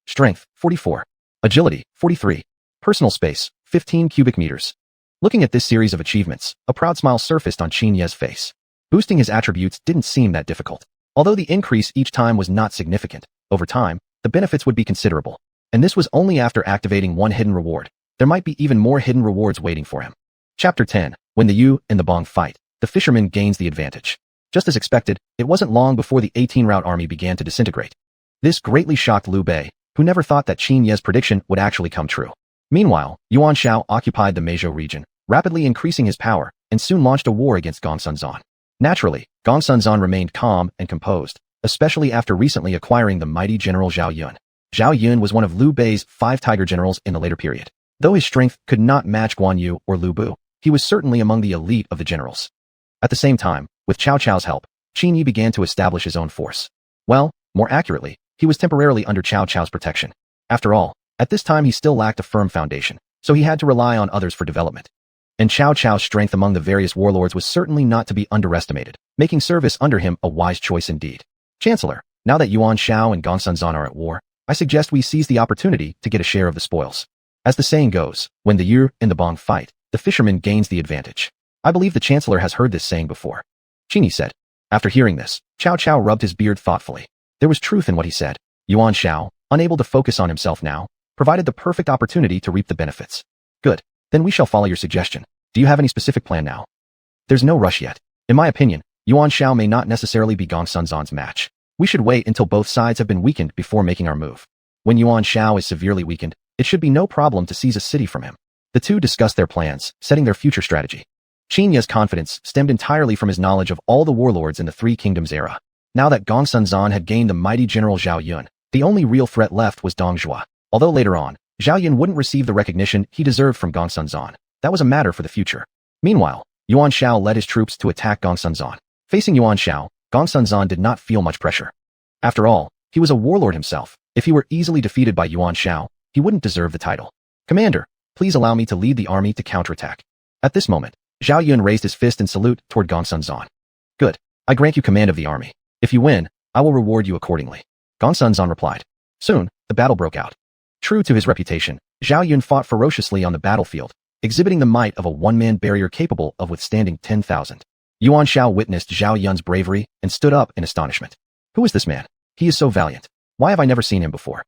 Strength, 44. Agility, 43. Personal space, 15 cubic meters. Looking at this series of achievements, a proud smile surfaced on Qin Yi's face. Boosting his attributes didn't seem that difficult. Although the increase each time was not significant, over time, the benefits would be considerable. And this was only after activating one hidden reward. There might be even more hidden rewards waiting for him. Chapter 10. When the Yu and the Bong fight, the fisherman gains the advantage. Just as expected, it wasn't long before the 18-route army began to disintegrate. This greatly shocked Liu Bei, who never thought that Qin Yi's prediction would actually come true. Meanwhile, Yuan Shao occupied the Meizhou region, rapidly increasing his power, and soon launched a war against Gongsun. Naturally, Gongsun remained calm and composed, especially after recently acquiring the mighty general Zhao Yun. Zhao Yun was one of Liu Bei's 5 tiger generals in the later period. Though his strength could not match Guan Yu or Lu Bu, he was certainly among the elite of the generals. At the same time, with Cao Cao's help, Qin Yi began to establish his own force. Well, more accurately, he was temporarily under Cao Cao's protection. After all, at this time he still lacked a firm foundation, so he had to rely on others for development. And Cao Cao's strength among the various warlords was certainly not to be underestimated, making service under him a wise choice indeed. Chancellor, now that Yuan Shao and Gongsun are at war, I suggest we seize the opportunity to get a share of the spoils. As the saying goes, when the Yu and the Bong fight, the fisherman gains the advantage. I believe the Chancellor has heard this saying before. Qin Yi said. After hearing this, Cao Cao rubbed his beard thoughtfully. There was truth in what he said. Yuan Shao, unable to focus on himself now, provided the perfect opportunity to reap the benefits. Good. Then we shall follow your suggestion. Do you have any specific plan now? There's no rush yet. In my opinion, Yuan Shao may not necessarily be Gongsun match. We should wait until both sides have been weakened before making our move. When Yuan Shao is severely weakened, it should be no problem to seize a city from him. The two discussed their plans, setting their future strategy. Qin Yi's confidence stemmed entirely from his knowledge of all the warlords in the Three Kingdoms era. Now that Gongsun had gained the mighty general Zhao Yun, the only real threat left was Dong Zhuo. Although later on, Zhao Yun wouldn't receive the recognition he deserved from Gongsun. That was a matter for the future. Meanwhile, Yuan Shao led his troops to attack Gongsun. Facing Yuan Shao, Gongsun did not feel much pressure. After all, he was a warlord himself. If he were easily defeated by Yuan Shao, he wouldn't deserve the title. Commander, please allow me to lead the army to counterattack. At this moment, Zhao Yun raised his fist in salute toward Gongsun. Good. I grant you command of the army. If you win, I will reward you accordingly. Gongsun replied. Soon, the battle broke out. True to his reputation, Zhao Yun fought ferociously on the battlefield, exhibiting the might of a one-man barrier capable of withstanding 10,000. Yuan Shao witnessed Zhao Yun's bravery and stood up in astonishment. Who is this man? He is so valiant. Why have I never seen him before?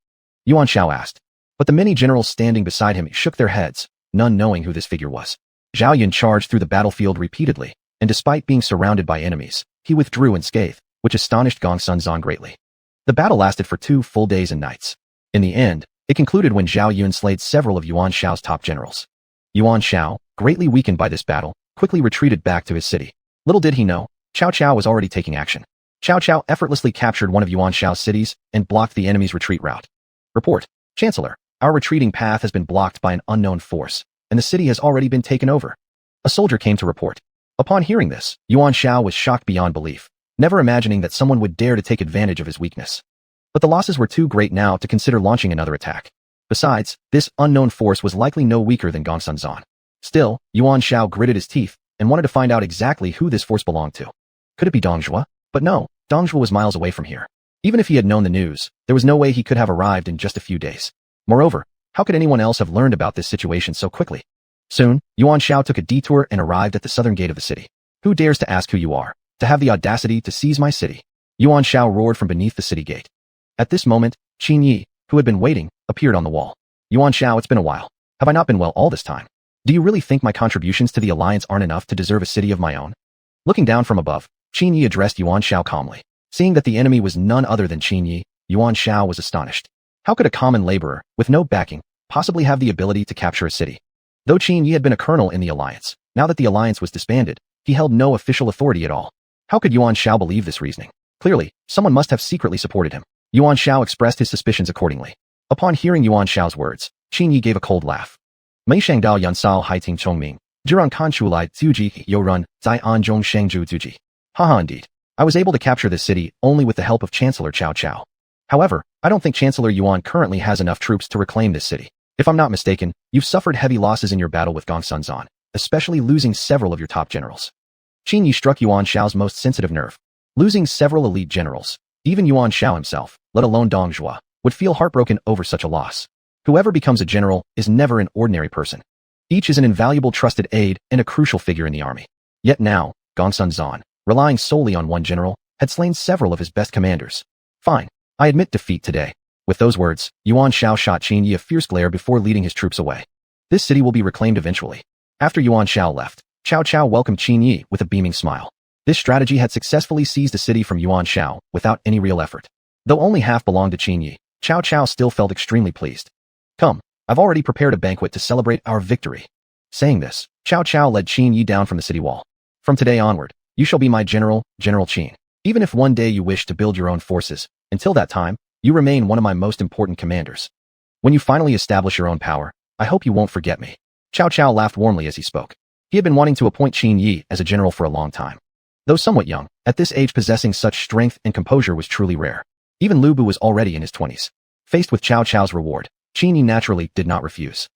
Yuan Shao asked. But the many generals standing beside him shook their heads, none knowing who this figure was. Zhao Yun charged through the battlefield repeatedly, and despite being surrounded by enemies, he withdrew unscathed, which astonished Gongsun greatly. The battle lasted for 2 full days and nights. In the end, it concluded when Zhao Yun slayed several of Yuan Shao's top generals. Yuan Shao, greatly weakened by this battle, quickly retreated back to his city. Little did he know, Cao Cao was already taking action. Cao Cao effortlessly captured one of Yuan Shao's cities and blocked the enemy's retreat route. Report. Chancellor, our retreating path has been blocked by an unknown force, and the city has already been taken over. A soldier came to report. Upon hearing this, Yuan Shao was shocked beyond belief, never imagining that someone would dare to take advantage of his weakness. But the losses were too great now to consider launching another attack. Besides, this unknown force was likely no weaker than Gongsun Zan. Still, Yuan Shao gritted his teeth and wanted to find out exactly who this force belonged to. Could it be Dongjua? But no, Dongjua was miles away from here. Even if he had known the news, there was no way he could have arrived in just a few days. Moreover, how could anyone else have learned about this situation so quickly? Soon, Yuan Shao took a detour and arrived at the southern gate of the city. Who dares to ask who you are, to have the audacity to seize my city? Yuan Shao roared from beneath the city gate. At this moment, Qin Yi, who had been waiting, appeared on the wall. Yuan Shao, it's been a while. Have I not been well all this time? Do you really think my contributions to the alliance aren't enough to deserve a city of my own? Looking down from above, Qin Yi addressed Yuan Shao calmly. Seeing that the enemy was none other than Qin Yi, Yuan Shao was astonished. How could a common laborer, with no backing, possibly have the ability to capture a city? Though Qin Yi had been a colonel in the alliance, now that the alliance was disbanded, he held no official authority at all. How could Yuan Shao believe this reasoning? Clearly, someone must have secretly supported him. Yuan Shao expressed his suspicions accordingly. Upon hearing Yuan Shao's words, Qin Yi gave a cold laugh. Mei Shangdao Yansao Haiting Chongming, Jiran Kanchulai Zuji Yorun, Zai Anzhong Shengju Zuji. Haha, indeed. I was able to capture this city only with the help of Chancellor Cao Cao. However, I don't think Chancellor Yuan currently has enough troops to reclaim this city. If I'm not mistaken, you've suffered heavy losses in your battle with Gongsun Zan, especially losing several of your top generals. Qin Yi struck Yuan Shao's most sensitive nerve. Losing several elite generals, even Yuan Shao himself, let alone Dongjua, would feel heartbroken over such a loss. Whoever becomes a general is never an ordinary person. Each is an invaluable trusted aide and a crucial figure in the army. Yet now, Gongsun Zan, relying solely on one general, had slain several of his best commanders. Fine, I admit defeat today. With those words, Yuan Shao shot Qin Yi a fierce glare before leading his troops away. This city will be reclaimed eventually. After Yuan Shao left, Cao Cao welcomed Qin Yi with a beaming smile. This strategy had successfully seized the city from Yuan Shao without any real effort. Though only half belonged to Qin Yi, Cao Cao still felt extremely pleased. Come, I've already prepared a banquet to celebrate our victory. Saying this, Cao Cao led Qin Yi down from the city wall. From today onward, you shall be my general, General Qin. Even if one day you wish to build your own forces, until that time, you remain one of my most important commanders. When you finally establish your own power, I hope you won't forget me. Cao Cao laughed warmly as he spoke. He had been wanting to appoint Qin Yi as a general for a long time. Though somewhat young, at this age possessing such strength and composure was truly rare. Even Lu Bu was already in his 20s. Faced with Cao Cao's reward, Qin Yi naturally did not refuse.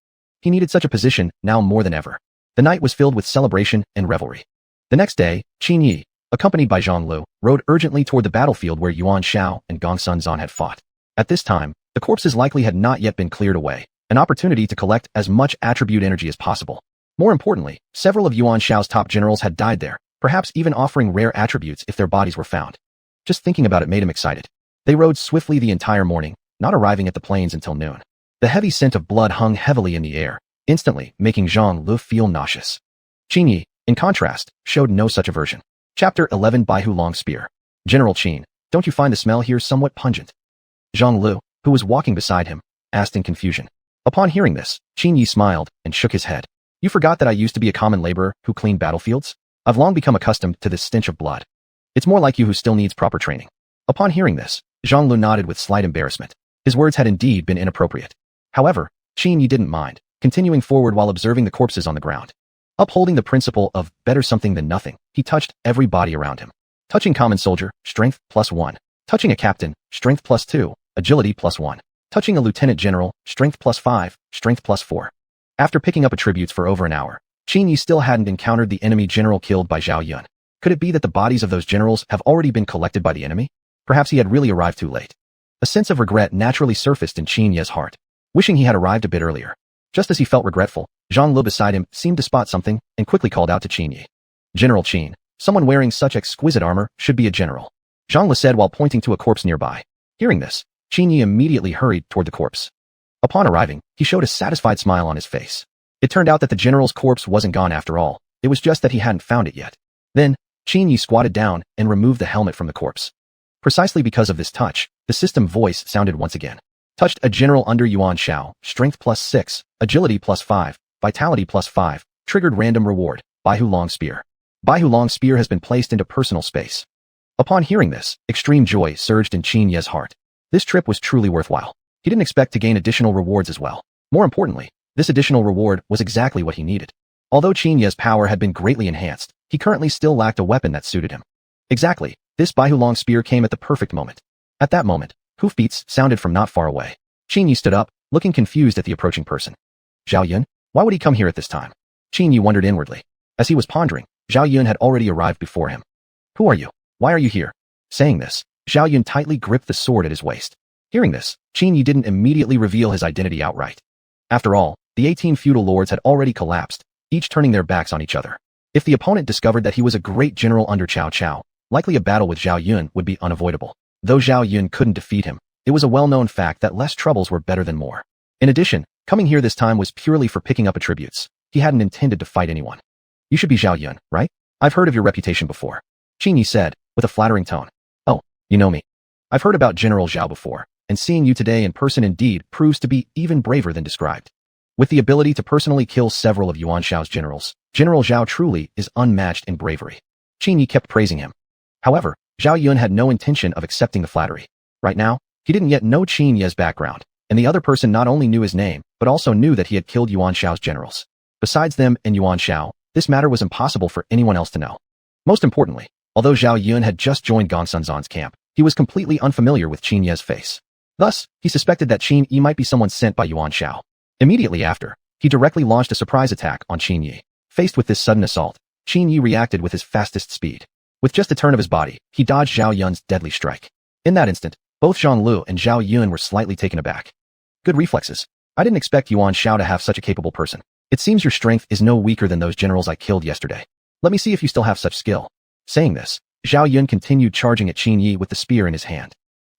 He needed such a position now more than ever. The night was filled with celebration and revelry. The next day, Qin Yi, accompanied by Zhang Lu, rode urgently toward the battlefield where Yuan Shao and Gongsun Zan had fought. At this time, the corpses likely had not yet been cleared away, an opportunity to collect as much attribute energy as possible. More importantly, several of Yuan Shao's top generals had died there, perhaps even offering rare attributes if their bodies were found. Just thinking about it made him excited. They rode swiftly the entire morning, not arriving at the plains until noon. The heavy scent of blood hung heavily in the air, instantly making Zhang Lu feel nauseous. Qin Yi, in contrast, showed no such aversion. Chapter 11 Bai Hu Long Spear. General Qin, don't you find the smell here somewhat pungent? Zhang Lu, who was walking beside him, asked in confusion. Upon hearing this, Qin Yi smiled and shook his head. You forgot that I used to be a common laborer who cleaned battlefields? I've long become accustomed to this stench of blood. It's more like you who still needs proper training. Upon hearing this, Zhang Lu nodded with slight embarrassment. His words had indeed been inappropriate. However, Qin Yi didn't mind, continuing forward while observing the corpses on the ground. Upholding the principle of better something than nothing, he touched every body around him. Touching common soldier, strength +1. Touching a captain, strength +2, agility +1. Touching a lieutenant general, strength +5, strength +4. After picking up attributes for over an hour, Qin Yi still hadn't encountered the enemy general killed by Zhao Yun. Could it be that the bodies of those generals have already been collected by the enemy? Perhaps he had really arrived too late. A sense of regret naturally surfaced in Qin Yi's heart, wishing he had arrived a bit earlier. Just as he felt regretful, Zhang Lu beside him seemed to spot something and quickly called out to Qin Yi. General Qin, someone wearing such exquisite armor should be a general, Zhang Lu said while pointing to a corpse nearby. Hearing this, Qin Yi immediately hurried toward the corpse. Upon arriving, he showed a satisfied smile on his face. It turned out that the general's corpse wasn't gone after all, it was just that he hadn't found it yet. Then, Qin Yi squatted down and removed the helmet from the corpse. Precisely because of this touch, the system voice sounded once again. Touched a general under Yuan Shao, strength +6, agility +5, vitality +5, triggered random reward, Bai Hu Long Spear. Bai Hu Long Spear has been placed into personal space. Upon hearing this, extreme joy surged in Qin Ye's heart. This trip was truly worthwhile. He didn't expect to gain additional rewards as well. More importantly, this additional reward was exactly what he needed. Although Qin Ye's power had been greatly enhanced, he currently still lacked a weapon that suited him. Exactly, this Baihulong spear came at the perfect moment. At that moment, hoofbeats sounded from not far away. Qin Yi stood up, looking confused at the approaching person. Zhao Yun? Why would he come here at this time? Qin Yi wondered inwardly. As he was pondering, Zhao Yun had already arrived before him. Who are you? Why are you here? Saying this, Zhao Yun tightly gripped the sword at his waist. Hearing this, Qin Yi didn't immediately reveal his identity outright. After all, the 18 feudal lords had already collapsed, each turning their backs on each other. If the opponent discovered that he was a great general under Cao Cao, likely a battle with Zhao Yun would be unavoidable. Though Zhao Yun couldn't defeat him, it was a well-known fact that less troubles were better than more. In addition, coming here this time was purely for picking up attributes. He hadn't intended to fight anyone. You should be Zhao Yun, right? I've heard of your reputation before. Qin Yi said, with a flattering tone. Oh, you know me. I've heard about General Zhao before, and seeing you today in person indeed proves to be even braver than described. With the ability to personally kill several of Yuan Shao's generals, General Zhao truly is unmatched in bravery. Qin Yi kept praising him. However, Zhao Yun had no intention of accepting the flattery. Right now, he didn't yet know Qin Ye's background, and the other person not only knew his name, but also knew that he had killed Yuan Shao's generals. Besides them and Yuan Shao, this matter was impossible for anyone else to know. Most importantly, although Zhao Yun had just joined Gong Sunzan's camp, he was completely unfamiliar with Qin Ye's face. Thus, he suspected that Qin Yi might be someone sent by Yuan Shao. Immediately after, he directly launched a surprise attack on Qin Yi. Faced with this sudden assault, Qin Yi reacted with his fastest speed. With just a turn of his body, he dodged Zhao Yun's deadly strike. In that instant, both Zhang Lu and Zhao Yun were slightly taken aback. Good reflexes. I didn't expect Yuan Shao to have such a capable person. It seems your strength is no weaker than those generals I killed yesterday. Let me see if you still have such skill. Saying this, Zhao Yun continued charging at Qin Yi with the spear in his hand.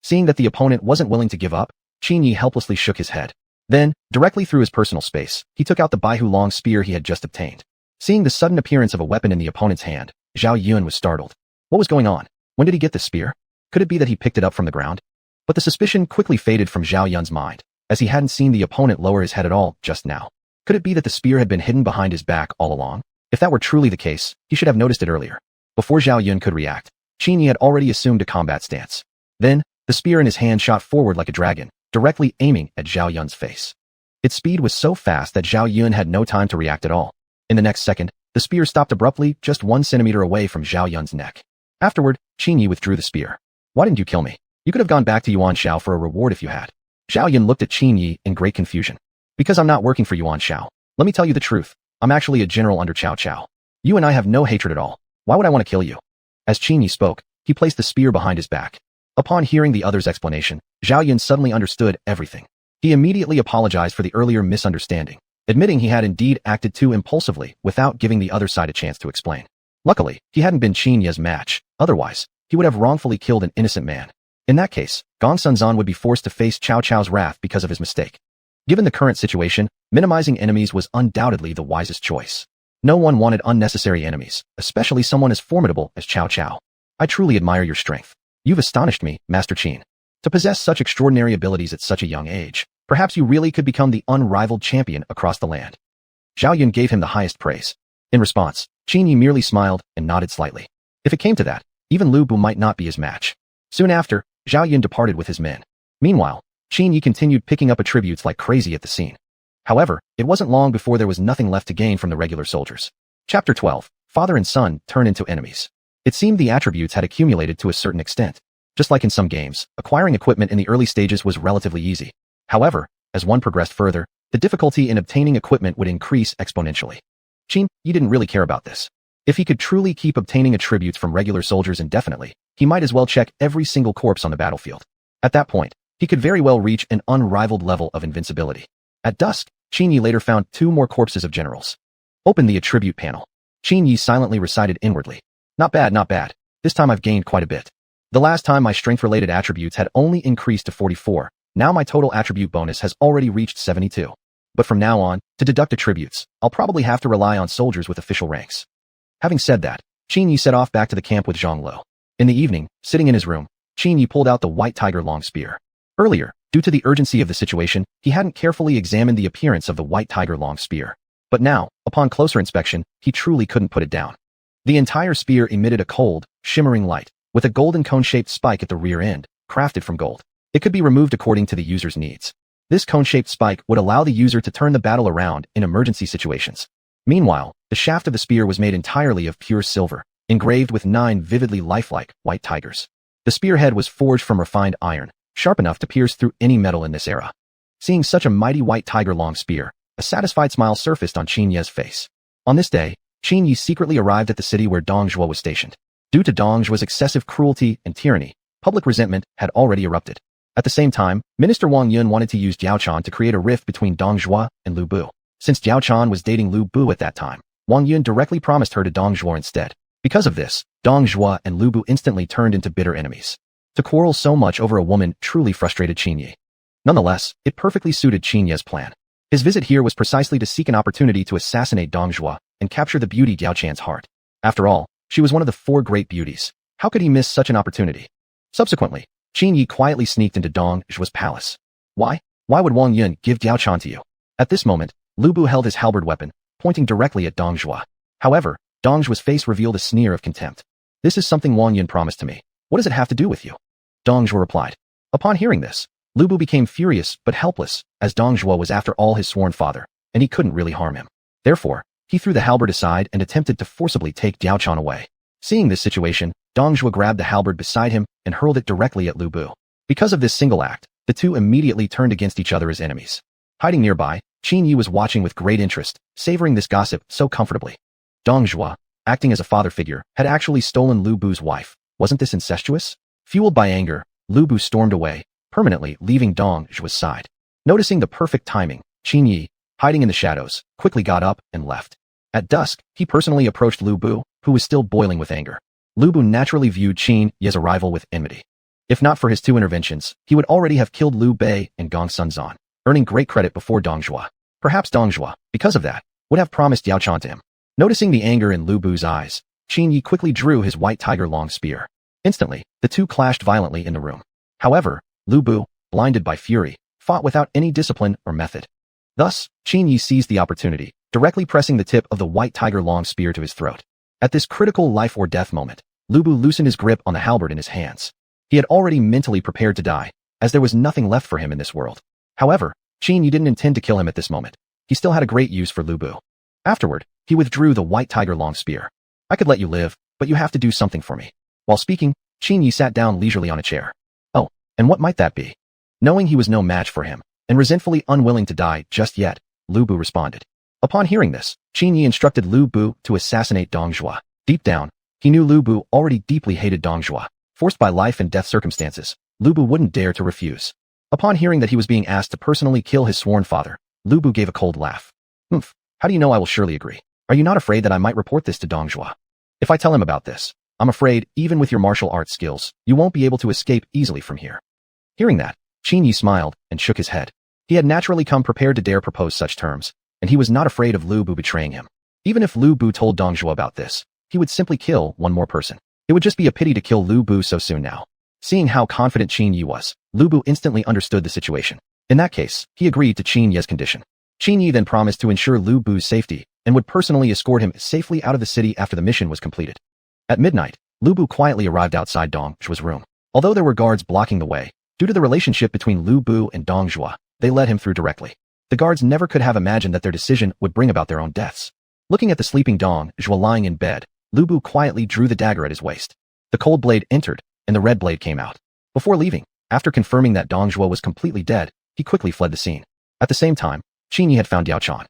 Seeing that the opponent wasn't willing to give up, Qin Yi helplessly shook his head. Then, directly through his personal space, he took out the Baihulong spear he had just obtained. Seeing the sudden appearance of a weapon in the opponent's hand, Zhao Yun was startled. What was going on? When did he get this spear? Could it be that he picked it up from the ground? But the suspicion quickly faded from Zhao Yun's mind, as he hadn't seen the opponent lower his head at all just now. Could it be that the spear had been hidden behind his back all along? If that were truly the case, he should have noticed it earlier. Before Zhao Yun could react, Qin Yi had already assumed a combat stance. Then, the spear in his hand shot forward like a dragon, directly aiming at Zhao Yun's face. Its speed was so fast that Zhao Yun had no time to react at all. In the next second, the spear stopped abruptly just 1 centimeter away from Zhao Yun's neck. Afterward, Qin Yi withdrew the spear. Why didn't you kill me? You could have gone back to Yuan Shao for a reward if you had. Zhao Yun looked at Qin Yi in great confusion. Because I'm not working for Yuan Shao. Let me tell you the truth. I'm actually a general under Cao Cao. You and I have no hatred at all. Why would I want to kill you? As Qin Yi spoke, he placed the spear behind his back. Upon hearing the other's explanation, Zhao Yun suddenly understood everything. He immediately apologized for the earlier misunderstanding, admitting he had indeed acted too impulsively without giving the other side a chance to explain. Luckily, he hadn't been Qin Ye's match. Otherwise, he would have wrongfully killed an innocent man. In that case, Gong Sunzan would be forced to face Cao Cao's wrath because of his mistake. Given the current situation, minimizing enemies was undoubtedly the wisest choice. No one wanted unnecessary enemies, especially someone as formidable as Cao Cao. I truly admire your strength. You've astonished me, Master Qin. To possess such extraordinary abilities at such a young age, perhaps you really could become the unrivaled champion across the land. Zhao Yun gave him the highest praise. In response, Qin Yi merely smiled and nodded slightly. If it came to that, even Lu Bu might not be his match. Soon after, Zhao Yun departed with his men. Meanwhile, Qin Yi continued picking up attributes like crazy at the scene. However, it wasn't long before there was nothing left to gain from the regular soldiers. Chapter 12, Father and Son Turn into Enemies. It seemed the attributes had accumulated to a certain extent. Just like in some games, acquiring equipment in the early stages was relatively easy. However, as one progressed further, the difficulty in obtaining equipment would increase exponentially. Qin Yi didn't really care about this. If he could truly keep obtaining attributes from regular soldiers indefinitely, he might as well check every single corpse on the battlefield. At that point, he could very well reach an unrivaled level of invincibility. At dusk, Qin Yi later found 2 more corpses of generals. Open the attribute panel. Qin Yi silently recited inwardly. Not bad, not bad. This time I've gained quite a bit. The last time my strength-related attributes had only increased to 44, now my total attribute bonus has already reached 72. But from now on, to deduct attributes, I'll probably have to rely on soldiers with official ranks. Having said that, Qin Yi set off back to the camp with Zhang Lo. In the evening, sitting in his room, Qin Yi pulled out the white tiger long spear. Earlier, due to the urgency of the situation, he hadn't carefully examined the appearance of the white tiger long spear. But now, upon closer inspection, he truly couldn't put it down. The entire spear emitted a cold, shimmering light. with a golden cone-shaped spike at the rear end, crafted from gold. It could be removed according to the user's needs. This cone-shaped spike would allow the user to turn the battle around in emergency situations. Meanwhile, the shaft of the spear was made entirely of pure silver, engraved with 9 vividly lifelike white tigers. The spearhead was forged from refined iron, sharp enough to pierce through any metal in this era. Seeing such a mighty white tiger-long spear, a satisfied smile surfaced on Qin Ye's face. On this day, Qin Yi secretly arrived at the city where Dong Zhuo was stationed. Due to Dong Zhuo's excessive cruelty and tyranny, public resentment had already erupted. At the same time, Minister Wang Yun wanted to use Jiao Chan to create a rift between Dong Zhuo and Lu Bu. Since Jiao Chan was dating Lu Bu at that time, Wang Yun directly promised her to Dong Zhuo instead. Because of this, Dong Zhuo and Lu Bu instantly turned into bitter enemies. To quarrel so much over a woman truly frustrated Qin Yi. Nonetheless, it perfectly suited Qin Ye's plan. His visit here was precisely to seek an opportunity to assassinate Dong Zhuo and capture the beauty Jiao Chan's heart. After all, she was one of the 4 great beauties. How could he miss such an opportunity? Subsequently, Qin Yi quietly sneaked into Dong Zhuo's palace. Why? Why would Wang Yun give Jiao Chan to you? At this moment, Lu Bu held his halberd weapon, pointing directly at Dong Zhuo. However, Dong Zhuo's face revealed a sneer of contempt. This is something Wang Yun promised to me. What does it have to do with you? Dong Zhuo replied. Upon hearing this, Lu Bu became furious but helpless, as Dong Zhuo was after all his sworn father, and he couldn't really harm him. Therefore, he threw the halberd aside and attempted to forcibly take Jiao Chan away. Seeing this situation, Dong Zhuo grabbed the halberd beside him and hurled it directly at Lu Bu. Because of this single act, the two immediately turned against each other as enemies. Hiding nearby, Qin Yi was watching with great interest, savoring this gossip so comfortably. Dong Zhuo, acting as a father figure, had actually stolen Lu Bu's wife. Wasn't this incestuous? Fueled by anger, Lu Bu stormed away, permanently leaving Dong Zhuo's side. Noticing the perfect timing, Qin Yi, hiding in the shadows, quickly got up and left. At dusk, he personally approached Lu Bu, who was still boiling with anger. Lu Bu naturally viewed Qin Yi's arrival with enmity. If not for his 2 interventions, he would already have killed Liu Bei and Gong Sunzan, earning great credit before Dong Zhuo. Perhaps Dong Zhuo, because of that, would have promised Jiao Chan to him. Noticing the anger in Lu Bu's eyes, Qin Yi quickly drew his white tiger-long spear. Instantly, the two clashed violently in the room. However, Lu Bu, blinded by fury, fought without any discipline or method. Thus, Qin Yi seized the opportunity, directly pressing the tip of the white tiger-long spear to his throat. At this critical life-or-death moment, Lu Bu loosened his grip on the halberd in his hands. He had already mentally prepared to die, as there was nothing left for him in this world. However, Qin Yi didn't intend to kill him at this moment. He still had a great use for Lu Bu. Afterward, he withdrew the white tiger-long spear. I could let you live, but you have to do something for me. While speaking, Qin Yi sat down leisurely on a chair. Oh, and what might that be? Knowing he was no match for him, and resentfully unwilling to die just yet, Lu Bu responded. Upon hearing this, Qin Yi instructed Lu Bu to assassinate Dong Zhuo. Deep down, he knew Lu Bu already deeply hated Dong Zhuo. Forced by life and death circumstances, Lu Bu wouldn't dare to refuse. Upon hearing that he was being asked to personally kill his sworn father, Lu Bu gave a cold laugh. Oomph, how do you know I will surely agree? Are you not afraid that I might report this to Dong Zhuo? If I tell him about this, I'm afraid, even with your martial arts skills, you won't be able to escape easily from here. Hearing that, Qin Yi smiled and shook his head. He had naturally come prepared to dare propose such terms, and he was not afraid of Lu Bu betraying him. Even if Lu Bu told Dong Zhuo about this, he would simply kill one more person. It would just be a pity to kill Lu Bu so soon now. Seeing how confident Qin Yi was, Lu Bu instantly understood the situation. In that case, he agreed to Qin Yi's condition. Qin Yi then promised to ensure Lu Bu's safety and would personally escort him safely out of the city after the mission was completed. At midnight, Lu Bu quietly arrived outside Dong Zhuo's room. Although there were guards blocking the way, due to the relationship between Lu Bu and Dong Zhuo, they led him through directly. The guards never could have imagined that their decision would bring about their own deaths. Looking at the sleeping Dong Zhuo lying in bed, Lu Bu quietly drew the dagger at his waist. The cold blade entered, and the red blade came out. Before leaving, after confirming that Dong Zhuo was completely dead, he quickly fled the scene. At the same time, Qin Yi had found Jiao Chan.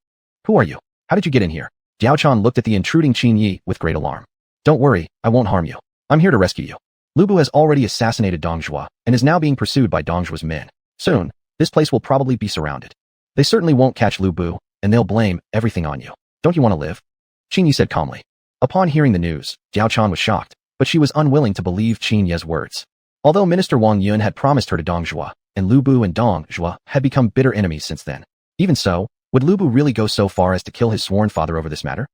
Who are you? How did you get in here? Jiao Chan looked at the intruding Qin Yi with great alarm. Don't worry, I won't harm you. I'm here to rescue you. Lu Bu has already assassinated Dong Zhuo and is now being pursued by Dong Zhuo's men. Soon, this place will probably be surrounded. They certainly won't catch Lu Bu, and they'll blame everything on you. Don't you want to live? Qin Yi said calmly. Upon hearing the news, Jiao Chan was shocked, but she was unwilling to believe Qin Yi's words. Although Minister Wang Yun had promised her to Dong Zhuo, and Lu Bu and Dong Zhuo had become bitter enemies since then. Even so, would Lu Bu really go so far as to kill his sworn father over this matter?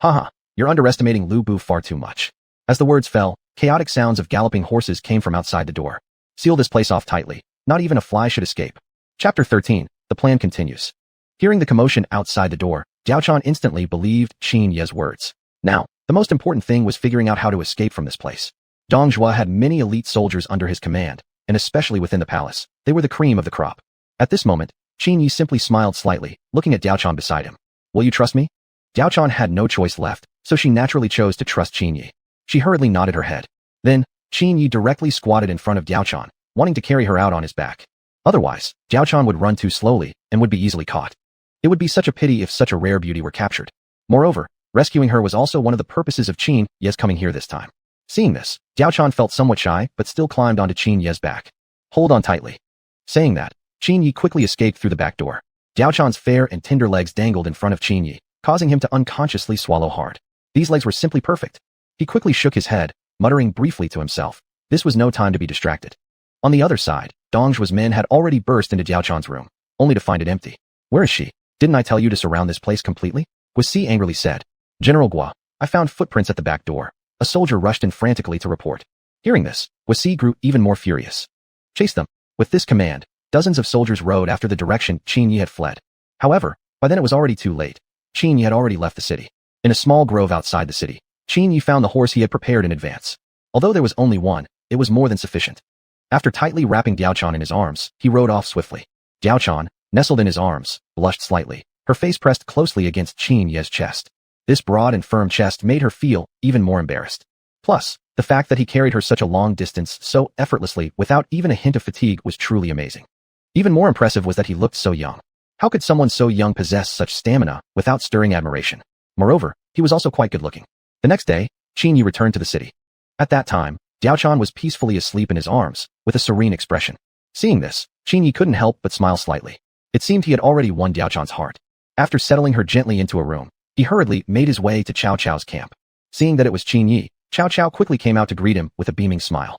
Haha, you're underestimating Lu Bu far too much. As the words fell, chaotic sounds of galloping horses came from outside the door. Seal this place off tightly. Not even a fly should escape. Chapter 13, the plan continues. Hearing the commotion outside the door, Jiao Chan instantly believed Qin Yi's words. Now, the most important thing was figuring out how to escape from this place. Dong Zhuo had many elite soldiers under his command, and especially within the palace, they were the cream of the crop. At this moment, Qin Yi simply smiled slightly, looking at Diaochan beside him. Will you trust me? Diaochan had no choice left, so she naturally chose to trust Qin Yi. She hurriedly nodded her head. Then, Qin Yi directly squatted in front of Diaochan, wanting to carry her out on his back. Otherwise, Diaochan would run too slowly and would be easily caught. It would be such a pity if such a rare beauty were captured. Moreover, rescuing her was also one of the purposes of Qin Yi's coming here this time. Seeing this, Diaochan felt somewhat shy but still climbed onto Qin Yi's back. Hold on tightly. Saying that, Qin Yi quickly escaped through the back door. Diaochan's fair and tender legs dangled in front of Qin Yi, causing him to unconsciously swallow hard. These legs were simply perfect. He quickly shook his head, muttering briefly to himself. This was no time to be distracted. On the other side, Dong Zhuo's men had already burst into Diaochan's room, only to find it empty. Where is she? Didn't I tell you to surround this place completely? Guisi angrily said. General Gua, I found footprints at the back door. A soldier rushed in frantically to report. Hearing this, Guisi grew even more furious. Chase them. With this command, dozens of soldiers rode after the direction Qin Yi had fled. However, by then it was already too late. Qin Yi had already left the city. In a small grove outside the city, Qin Yi found the horse he had prepared in advance. Although there was only one, it was more than sufficient. After tightly wrapping Diaochan in his arms, he rode off swiftly. Diaochan, nestled in his arms, blushed slightly, her face pressed closely against Qin Yi's chest. This broad and firm chest made her feel even more embarrassed. Plus, the fact that he carried her such a long distance so effortlessly without even a hint of fatigue was truly amazing. Even more impressive was that he looked so young. How could someone so young possess such stamina without stirring admiration? Moreover, he was also quite good-looking. The next day, Qin Yi returned to the city. At that time, Diaochan was peacefully asleep in his arms, with a serene expression. Seeing this, Qin Yi couldn't help but smile slightly. It seemed he had already won Diaochan's heart. After settling her gently into a room, he hurriedly made his way to Cao Cao's camp. Seeing that it was Qin Yi, Cao Cao quickly came out to greet him with a beaming smile.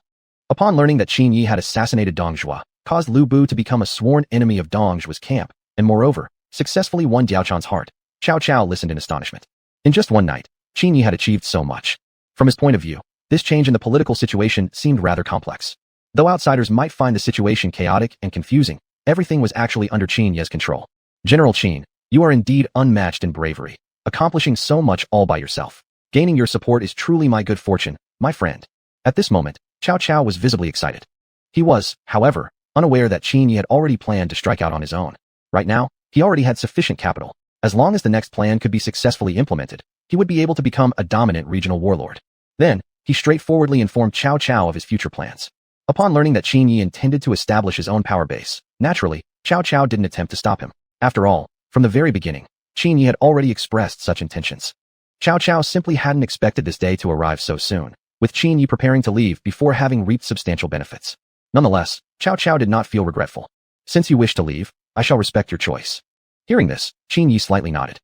Upon learning that Qin Yi had assassinated Dong Zhuo, caused Lu Bu to become a sworn enemy of Dong Zhuo's camp, and moreover, successfully won Diaochan's heart, Cao Cao listened in astonishment. In just one night, Qin Yi had achieved so much. From his point of view, this change in the political situation seemed rather complex. Though outsiders might find the situation chaotic and confusing, everything was actually under Qin Yi's control. General Qin, you are indeed unmatched in bravery, accomplishing so much all by yourself. Gaining your support is truly my good fortune, my friend. At this moment, Cao Cao was visibly excited. He was, however, unaware that Qin Yi had already planned to strike out on his own. Right now, he already had sufficient capital. As long as the next plan could be successfully implemented, he would be able to become a dominant regional warlord. Then, he straightforwardly informed Cao Cao of his future plans. Upon learning that Qin Yi intended to establish his own power base, naturally, Cao Cao didn't attempt to stop him. After all, from the very beginning, Qin Yi had already expressed such intentions. Cao Cao simply hadn't expected this day to arrive so soon, with Qin Yi preparing to leave before having reaped substantial benefits. Nonetheless, Cao Cao did not feel regretful. Since you wish to leave, I shall respect your choice. Hearing this, Qin Yi slightly nodded.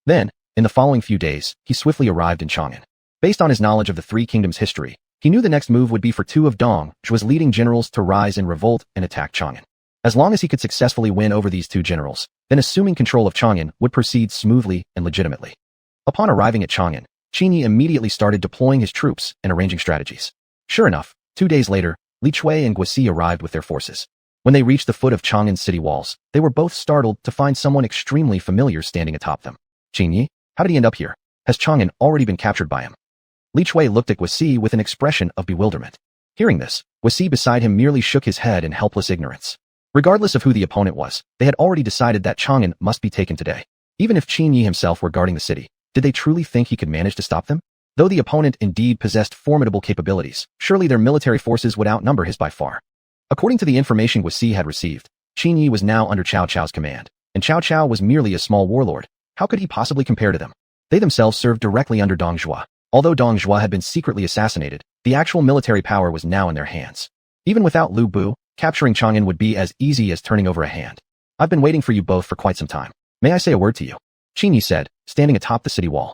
Then, in the following few days, he swiftly arrived in Chang'an. Based on his knowledge of the Three Kingdoms' history, he knew the next move would be for two of Dong Zhuo's leading generals to rise in revolt and attack Chang'an. As long as he could successfully win over these two generals, then assuming control of Chang'an would proceed smoothly and legitimately. Upon arriving at Chang'an, Qin Yi immediately started deploying his troops and arranging strategies. Sure enough, 2 days later, Li Chui and Guisi arrived with their forces. When they reached the foot of Chang'an's city walls, they were both startled to find someone extremely familiar standing atop them. Qin Yi, how did he end up here? Has Chang'an already been captured by him? Li Chui looked at Guisi with an expression of bewilderment. Hearing this, Guisi beside him merely shook his head in helpless ignorance. Regardless of who the opponent was, they had already decided that Chang'an must be taken today. Even if Qin Yi himself were guarding the city, did they truly think he could manage to stop them? Though the opponent indeed possessed formidable capabilities, surely their military forces would outnumber his by far. According to the information Guisi had received, Qin Yi was now under Cao Cao's command, and Cao Cao was merely a small warlord. How could he possibly compare to them? They themselves served directly under Dong Zhuo. Although Dong Zhuo had been secretly assassinated, the actual military power was now in their hands. Even without Lu Bu, capturing Chang'an would be as easy as turning over a hand. I've been waiting for you both for quite some time. May I say a word to you? Qin Yi said, standing atop the city wall.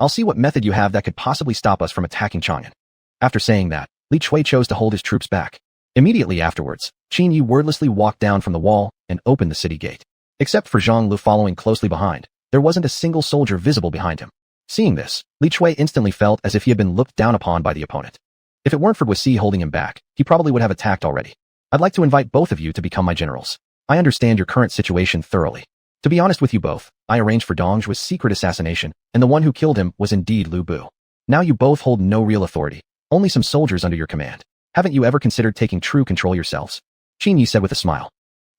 I'll see what method you have that could possibly stop us from attacking Chang'an. After saying that, Li Chui chose to hold his troops back. Immediately afterwards, Qin Yi wordlessly walked down from the wall and opened the city gate. Except for Zhang Lu following closely behind, there wasn't a single soldier visible behind him. Seeing this, Li Chui instantly felt as if he had been looked down upon by the opponent. If it weren't for Guisi holding him back, he probably would have attacked already. I'd like to invite both of you to become my generals. I understand your current situation thoroughly. To be honest with you both, I arranged for Dong Zhuo's secret assassination, and the one who killed him was indeed Lu Bu. Now you both hold no real authority, Only some soldiers under your command. Haven't you ever considered taking true control yourselves? Qin Yi said with a smile.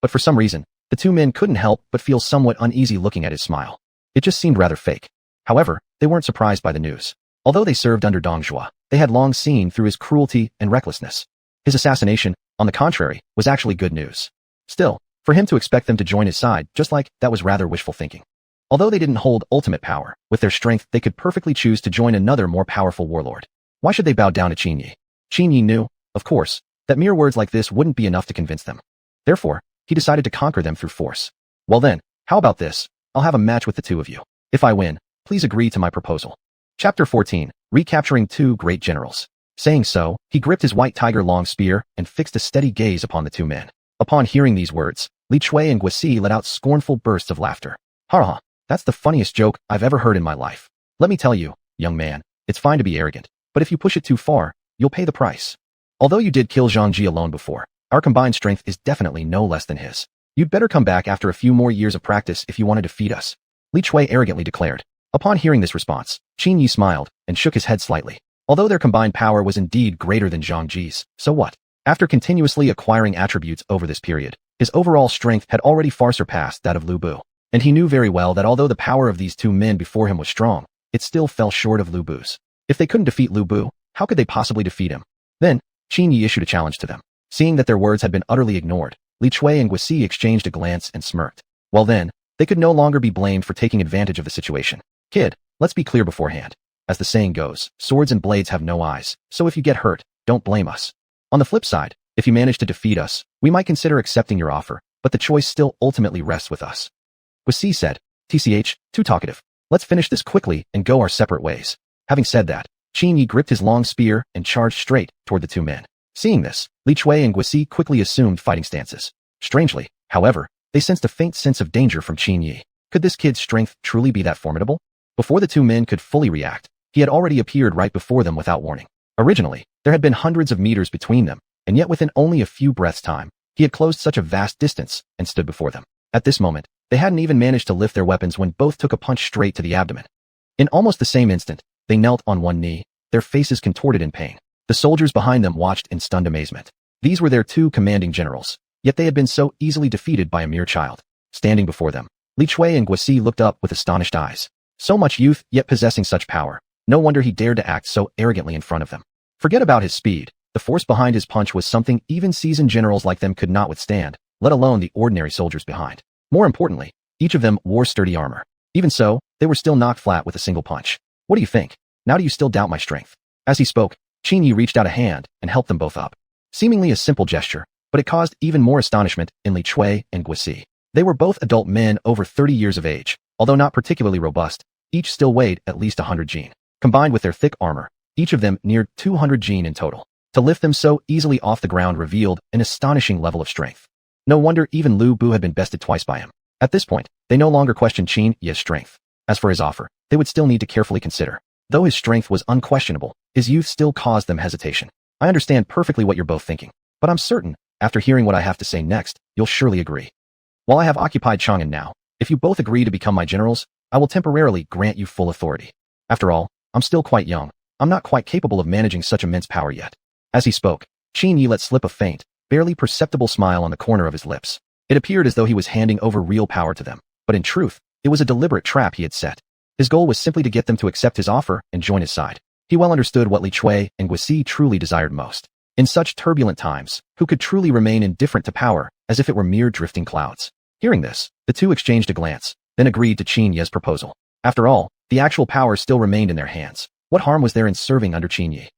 But for some reason, the two men couldn't help but feel somewhat uneasy looking at his smile. It just seemed rather fake. However, they weren't surprised by the news. Although they served under Dong Zhuo, they had long seen through his cruelty and recklessness. His assassination, on the contrary, was actually good news. Still, for him to expect them to join his side just like that was rather wishful thinking. Although they didn't hold ultimate power, with their strength they could perfectly choose to join another more powerful warlord. Why should they bow down to Qin Yi? Qin Yi knew, of course, that mere words like this wouldn't be enough to convince them. Therefore, he decided to conquer them through force. Well then, how about this? I'll have a match with the two of you. If I win, please agree to my proposal. Chapter 14, Recapturing Two Great Generals. Saying so, he gripped his white tiger long spear and fixed a steady gaze upon the two men. Upon hearing these words, Li Chui and Guisi let out scornful bursts of laughter. Ha, that's the funniest joke I've ever heard in my life. Let me tell you, young man, it's fine to be arrogant, but if you push it too far, you'll pay the price. Although you did kill Zhang Ji alone before, our combined strength is definitely no less than his. You'd better come back after a few more years of practice if you want to defeat us, Li Chui arrogantly declared. Upon hearing this response, Qin Yi smiled and shook his head slightly. Although their combined power was indeed greater than Zhang Ji's, so what? After continuously acquiring attributes over this period, his overall strength had already far surpassed that of Lu Bu. And he knew very well that although the power of these two men before him was strong, it still fell short of Lu Bu's. If they couldn't defeat Lu Bu, how could they possibly defeat him? Then, Qin Yi issued a challenge to them. Seeing that their words had been utterly ignored, Li Chui and Guisi exchanged a glance and smirked. Well then, they could no longer be blamed for taking advantage of the situation. Kid, let's be clear beforehand. As the saying goes, swords and blades have no eyes, so if you get hurt, don't blame us. On the flip side, if you manage to defeat us, we might consider accepting your offer, but the choice still ultimately rests with us. Guisi said, TCH, too talkative. Let's finish this quickly and go our separate ways. Having said that, Qin Yi gripped his long spear and charged straight toward the two men. Seeing this, Li Chui and Guisi quickly assumed fighting stances. Strangely, however, they sensed a faint sense of danger from Qin Yi. Could this kid's strength truly be that formidable? Before the two men could fully react, he had already appeared right before them without warning. Originally, there had been hundreds of meters between them, and yet within only a few breaths' time, he had closed such a vast distance and stood before them. At this moment, they hadn't even managed to lift their weapons when both took a punch straight to the abdomen. In almost the same instant, they knelt on one knee, their faces contorted in pain. The soldiers behind them watched in stunned amazement. These were their two commanding generals, yet they had been so easily defeated by a mere child. Standing before them, Li Chui and Guisi looked up with astonished eyes. So much youth, yet possessing such power. No wonder he dared to act so arrogantly in front of them. Forget about his speed. The force behind his punch was something even seasoned generals like them could not withstand, let alone the ordinary soldiers behind. More importantly, each of them wore sturdy armor. Even so, they were still knocked flat with a single punch. What do you think? Now do you still doubt my strength? As he spoke, Qin Yi reached out a hand and helped them both up. Seemingly a simple gesture, but it caused even more astonishment in Li Chui and Guisi. They were both adult men over 30 years of age, although not particularly robust, each still weighed at least 100 jin. Combined with their thick armor, each of them neared 200 jin in total. To lift them so easily off the ground revealed an astonishing level of strength. No wonder even Lu Bu had been bested twice by him. At this point, they no longer questioned Qin Yi's strength. As for his offer, they would still need to carefully consider. Though his strength was unquestionable, his youth still caused them hesitation. I understand perfectly what you're both thinking, but I'm certain, after hearing what I have to say next, you'll surely agree. While I have occupied Chang'an now, if you both agree to become my generals, I will temporarily grant you full authority. After all, I'm still quite young. I'm not quite capable of managing such immense power yet. As he spoke, Qin Yi let slip a faint, barely perceptible smile on the corner of his lips. It appeared as though he was handing over real power to them, but in truth, it was a deliberate trap he had set. His goal was simply to get them to accept his offer and join his side. He well understood what Li Chui and Guisi truly desired most. In such turbulent times, who could truly remain indifferent to power, as if it were mere drifting clouds? Hearing this, the two exchanged a glance, then agreed to Qin Yi's proposal. After all, the actual power still remained in their hands. What harm was there in serving under Qin Yi?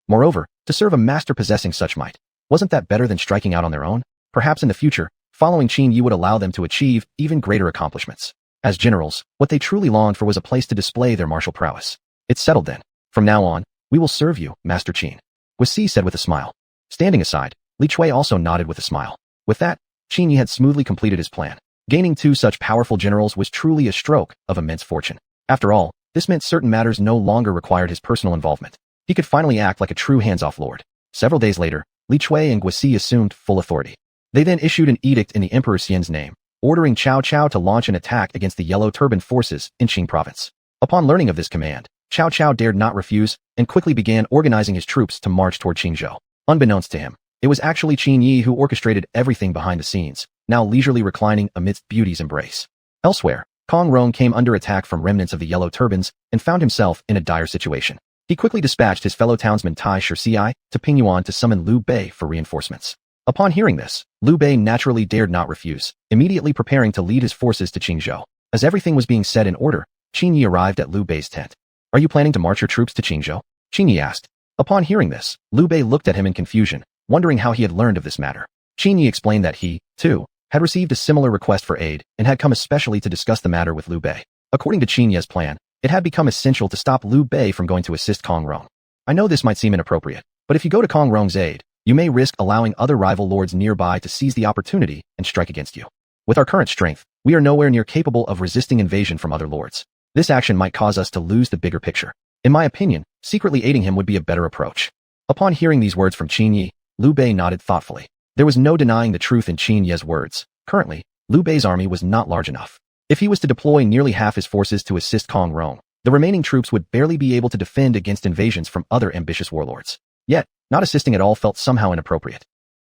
Moreover, to serve a master possessing such might, wasn't that better than striking out on their own? Perhaps in the future, following Qin Yi would allow them to achieve even greater accomplishments. As generals, what they truly longed for was a place to display their martial prowess. It's settled then. From now on, we will serve you, Master Qin. Guisi said with a smile. Standing aside, Li Chui also nodded with a smile. With that, Qin Yi had smoothly completed his plan. Gaining two such powerful generals was truly a stroke of immense fortune. After all, this meant certain matters no longer required his personal involvement. He could finally act like a true hands-off lord. Several days later, Li Chui and Guisi assumed full authority. They then issued an edict in the Emperor Xian's name, ordering Cao Cao to launch an attack against the Yellow Turban forces in Qing province. Upon learning of this command, Cao Cao dared not refuse and quickly began organizing his troops to march toward Qingzhou. Unbeknownst to him, it was actually Qin Yi who orchestrated everything behind the scenes, now leisurely reclining amidst beauty's embrace. Elsewhere, Kong Rong came under attack from remnants of the Yellow Turbans and found himself in a dire situation. He quickly dispatched his fellow townsman Tai Shirci to Pingyuan to summon Liu Bei for reinforcements. Upon hearing this, Liu Bei naturally dared not refuse, immediately preparing to lead his forces to Qingzhou. As everything was being set in order, Qin Yi arrived at Liu Bei's tent. "Are you planning to march your troops to Qingzhou?" Qin Yi asked. Upon hearing this, Liu Bei looked at him in confusion, wondering how he had learned of this matter. Qin Yi explained that he, too, had received a similar request for aid and had come especially to discuss the matter with Liu Bei. According to Qin Yi's plan, it had become essential to stop Liu Bei from going to assist Kong Rong. "I know this might seem inappropriate, but if you go to Kong Rong's aid, you may risk allowing other rival lords nearby to seize the opportunity and strike against you. With our current strength, we are nowhere near capable of resisting invasion from other lords. This action might cause us to lose the bigger picture. In my opinion, secretly aiding him would be a better approach." Upon hearing these words from Qin Yi, Liu Bei nodded thoughtfully. There was no denying the truth in Qin Yi's words. Currently, Liu Bei's army was not large enough. If he was to deploy nearly half his forces to assist Kong Rong, the remaining troops would barely be able to defend against invasions from other ambitious warlords. Yet, not assisting at all felt somehow inappropriate.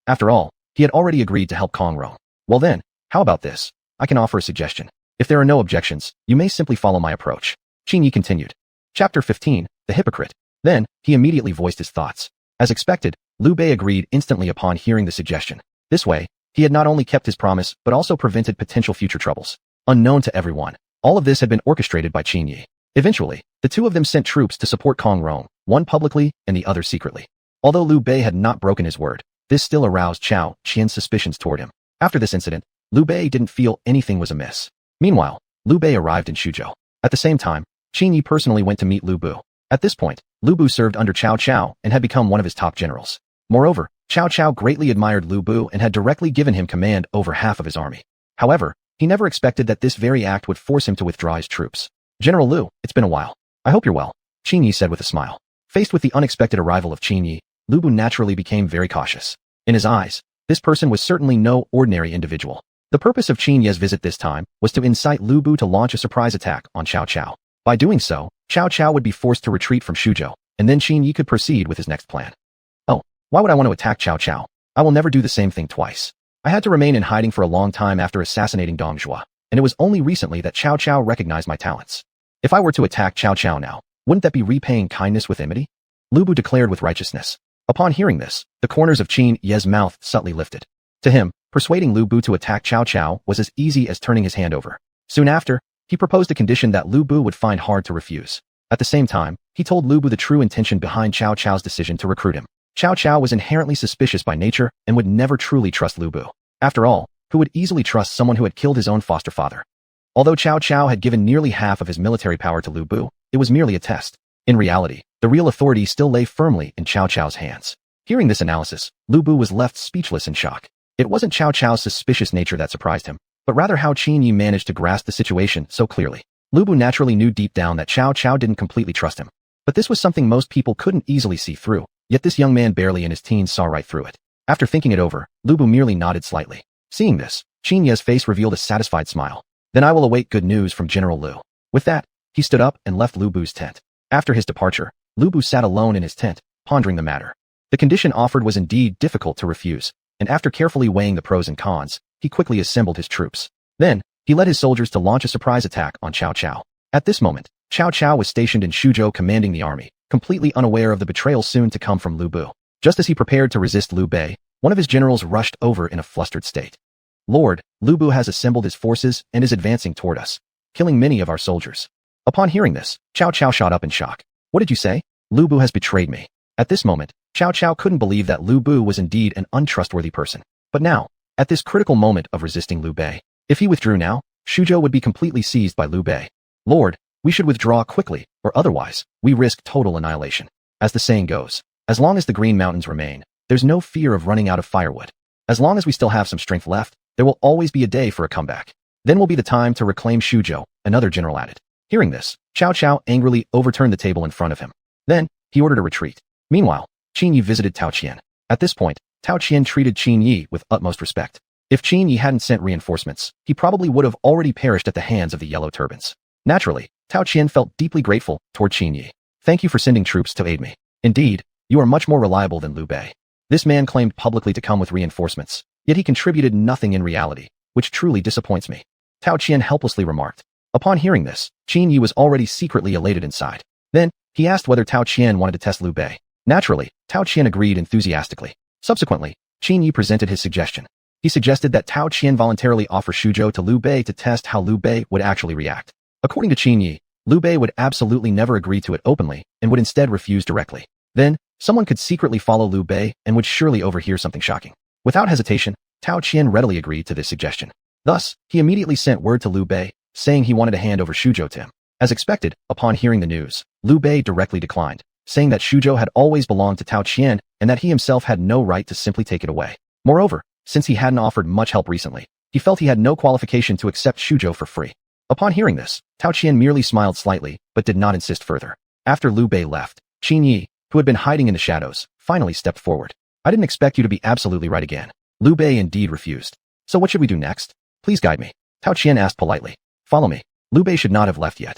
After all, he had already agreed to help Kong Rong. "Well then, how about this? I can offer a suggestion. If there are no objections, you may simply follow my approach." Qin Yi continued. Chapter 15, The Hypocrite. Then, he immediately voiced his thoughts. As expected, Liu Bei agreed instantly upon hearing the suggestion. This way, he had not only kept his promise but also prevented potential future troubles. Unknown to everyone, all of this had been orchestrated by Qin Yi. Eventually, the two of them sent troops to support Kong Rong, one publicly and the other secretly. Although Liu Bei had not broken his word, this still aroused Cao Qian's suspicions toward him. After this incident, Liu Bei didn't feel anything was amiss. Meanwhile, Liu Bei arrived in Shuzhou. At the same time, Qin Yi personally went to meet Lu Bu. At this point, Lu Bu served under Cao Cao and had become one of his top generals. Moreover, Cao Cao greatly admired Lu Bu and had directly given him command over half of his army. However, he never expected that this very act would force him to withdraw his troops. "General Lu, it's been a while. I hope you're well," Qin Yi said with a smile. Faced with the unexpected arrival of Qin Yi, Lu Bu naturally became very cautious. In his eyes, this person was certainly no ordinary individual. The purpose of Qin Yi's visit this time was to incite Lu Bu to launch a surprise attack on Cao Cao. By doing so, Cao Cao would be forced to retreat from Shuzhou, and then Qin Yi could proceed with his next plan. "Oh, why would I want to attack Cao Cao? I will never do the same thing twice. I had to remain in hiding for a long time after assassinating Dong Zhuo, and it was only recently that Cao Cao recognized my talents. If I were to attack Cao Cao now, wouldn't that be repaying kindness with enmity?" Lu Bu declared with righteousness. Upon hearing this, the corners of Qin Yi's mouth subtly lifted. To him, persuading Lu Bu to attack Cao Cao was as easy as turning his hand over. Soon after, he proposed a condition that Lu Bu would find hard to refuse. At the same time, he told Lu Bu the true intention behind Cao Cao's decision to recruit him. Cao Cao was inherently suspicious by nature and would never truly trust Lu Bu. After all, who would easily trust someone who had killed his own foster father? Although Cao Cao had given nearly half of his military power to Lu Bu, it was merely a test. In reality, the real authority still lay firmly in Cao Cao's hands. Hearing this analysis, Lu Bu was left speechless in shock. It wasn't Cao Cao's suspicious nature that surprised him, but rather how Qin Yi managed to grasp the situation so clearly. Lu Bu naturally knew deep down that Cao Cao didn't completely trust him. But this was something most people couldn't easily see through, yet this young man barely in his teens saw right through it. After thinking it over, Lu Bu merely nodded slightly. Seeing this, Qin Yi's face revealed a satisfied smile. "Then I will await good news from General Lu." With that, he stood up and left Lu Bu's tent. After his departure, Lu Bu sat alone in his tent, pondering the matter. The condition offered was indeed difficult to refuse, and after carefully weighing the pros and cons, he quickly assembled his troops. Then, he led his soldiers to launch a surprise attack on Cao Cao. At this moment, Cao Cao was stationed in Shuzhou commanding the army, completely unaware of the betrayal soon to come from Lu Bu. Just as he prepared to resist Liu Bei, one of his generals rushed over in a flustered state. "Lord, Lu Bu has assembled his forces and is advancing toward us, killing many of our soldiers." Upon hearing this, Cao Cao shot up in shock. "What did you say? Lu Bu has betrayed me." At this moment, Cao Cao couldn't believe that Lu Bu was indeed an untrustworthy person. But now, at this critical moment of resisting Liu Bei, if he withdrew now, Shuzhou would be completely seized by Liu Bei. "Lord, we should withdraw quickly, or otherwise, we risk total annihilation. As the saying goes, as long as the Green Mountains remain, there's no fear of running out of firewood. As long as we still have some strength left, there will always be a day for a comeback. Then will be the time to reclaim Shuzhou," another general added. Hearing this, Cao Cao angrily overturned the table in front of him. Then, he ordered a retreat. Meanwhile, Qin Yi visited Tao Qian. At this point, Tao Qian treated Qin Yi with utmost respect. If Qin Yi hadn't sent reinforcements, he probably would have already perished at the hands of the Yellow Turbans. Naturally, Tao Qian felt deeply grateful toward Qin Yi. Thank you for sending troops to aid me. Indeed, you are much more reliable than Liu Bei. This man claimed publicly to come with reinforcements, yet he contributed nothing in reality, which truly disappoints me. Tao Qian helplessly remarked. Upon hearing this, Qin Yi was already secretly elated inside. Then, he asked whether Tao Qian wanted to test Liu Bei. Naturally, Tao Qian agreed enthusiastically. Subsequently, Qin Yi presented his suggestion. He suggested that Tao Qian voluntarily offer Shuzhou to Liu Bei to test how Liu Bei would actually react. According to Qin Yi, Liu Bei would absolutely never agree to it openly and would instead refuse directly. Then, someone could secretly follow Liu Bei and would surely overhear something shocking. Without hesitation, Tao Qian readily agreed to this suggestion. Thus, he immediately sent word to Liu Bei, saying he wanted to hand over Shuzhou to him. As expected, upon hearing the news, Liu Bei directly declined, saying that Shuzhou had always belonged to Tao Qian and that he himself had no right to simply take it away. Moreover, since he hadn't offered much help recently, he felt he had no qualification to accept Shuzhou for free. Upon hearing this, Tao Qian merely smiled slightly, but did not insist further. After Liu Bei left, Qin Yi, who had been hiding in the shadows, finally stepped forward. I didn't expect you to be absolutely right again. Liu Bei indeed refused. So what should we do next? Please guide me. Tao Qian asked politely. Follow me. Liu Bei should not have left yet.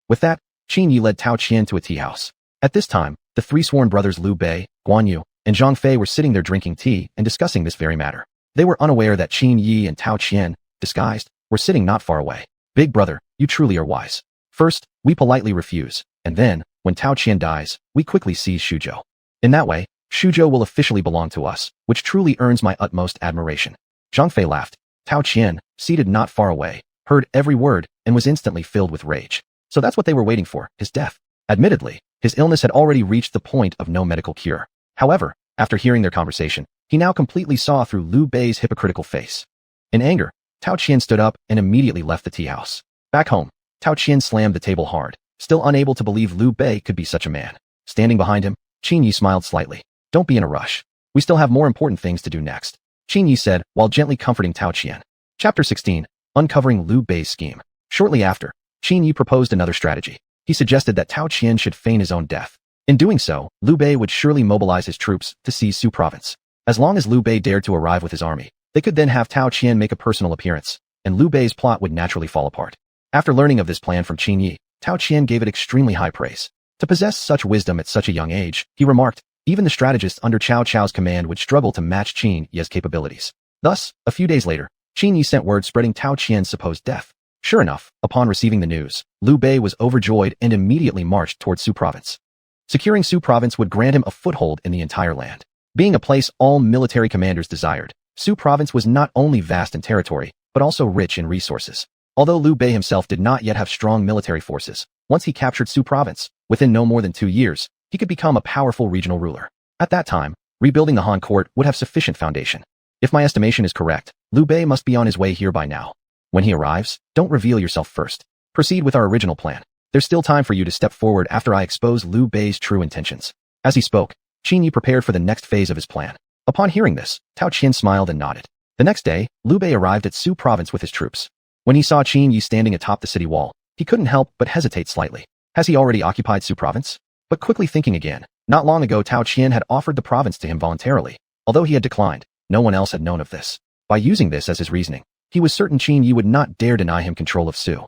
With that, Qin Yi led Tao Qian to a tea house. At this time, the three sworn brothers Liu Bei, Guan Yu, and Zhang Fei were sitting there drinking tea and discussing this very matter. They were unaware that Qin Yi and Tao Qian, disguised, were sitting not far away. Big brother, you truly are wise. First, we politely refuse, and then, when Tao Qian dies, we quickly seize Shuzhou. In that way, Shuzhou will officially belong to us, which truly earns my utmost admiration. Zhang Fei laughed. Tao Qian, seated not far away, heard every word and was instantly filled with rage. So that's what they were waiting for, his death. Admittedly, his illness had already reached the point of no medical cure. However, after hearing their conversation, he now completely saw through Liu Bei's hypocritical face. In anger, Tao Qian stood up and immediately left the tea house. Back home, Tao Qian slammed the table hard, still unable to believe Liu Bei could be such a man. Standing behind him, Qin Yi smiled slightly. Don't be in a rush. We still have more important things to do next, Qin Yi said while gently comforting Tao Qian. Chapter 16. Uncovering Liu Bei's scheme. Shortly after, Qin Yi proposed another strategy. He suggested that Tao Qian should feign his own death. In doing so, Liu Bei would surely mobilize his troops to seize Su province. As long as Liu Bei dared to arrive with his army, they could then have Tao Qian make a personal appearance, and Liu Bei's plot would naturally fall apart. After learning of this plan from Qin Yi, Tao Qian gave it extremely high praise. To possess such wisdom at such a young age, he remarked, even the strategists under Cao Cao's command would struggle to match Qin Yi's capabilities. Thus, a few days later, Qin Yi sent word spreading Tao Qian's supposed death. Sure enough, upon receiving the news, Liu Bei was overjoyed and immediately marched towards Su province. Securing Su province would grant him a foothold in the entire land. Being a place all military commanders desired, Su province was not only vast in territory, but also rich in resources. Although Liu Bei himself did not yet have strong military forces, once he captured Su province, within no more than 2 years, he could become a powerful regional ruler. At that time, rebuilding the Han court would have sufficient foundation. If my estimation is correct, Liu Bei must be on his way here by now. When he arrives, don't reveal yourself first. Proceed with our original plan. There's still time for you to step forward after I expose Liu Bei's true intentions. As he spoke, Qin Yi prepared for the next phase of his plan. Upon hearing this, Tao Qian smiled and nodded. The next day, Liu Bei arrived at Su province with his troops. When he saw Qin Yi standing atop the city wall, he couldn't help but hesitate slightly. Has he already occupied Su province? But quickly thinking again, not long ago Tao Qian had offered the province to him voluntarily. Although he had declined, no one else had known of this. By using this as his reasoning, he was certain Qin Yi would not dare deny him control of Su.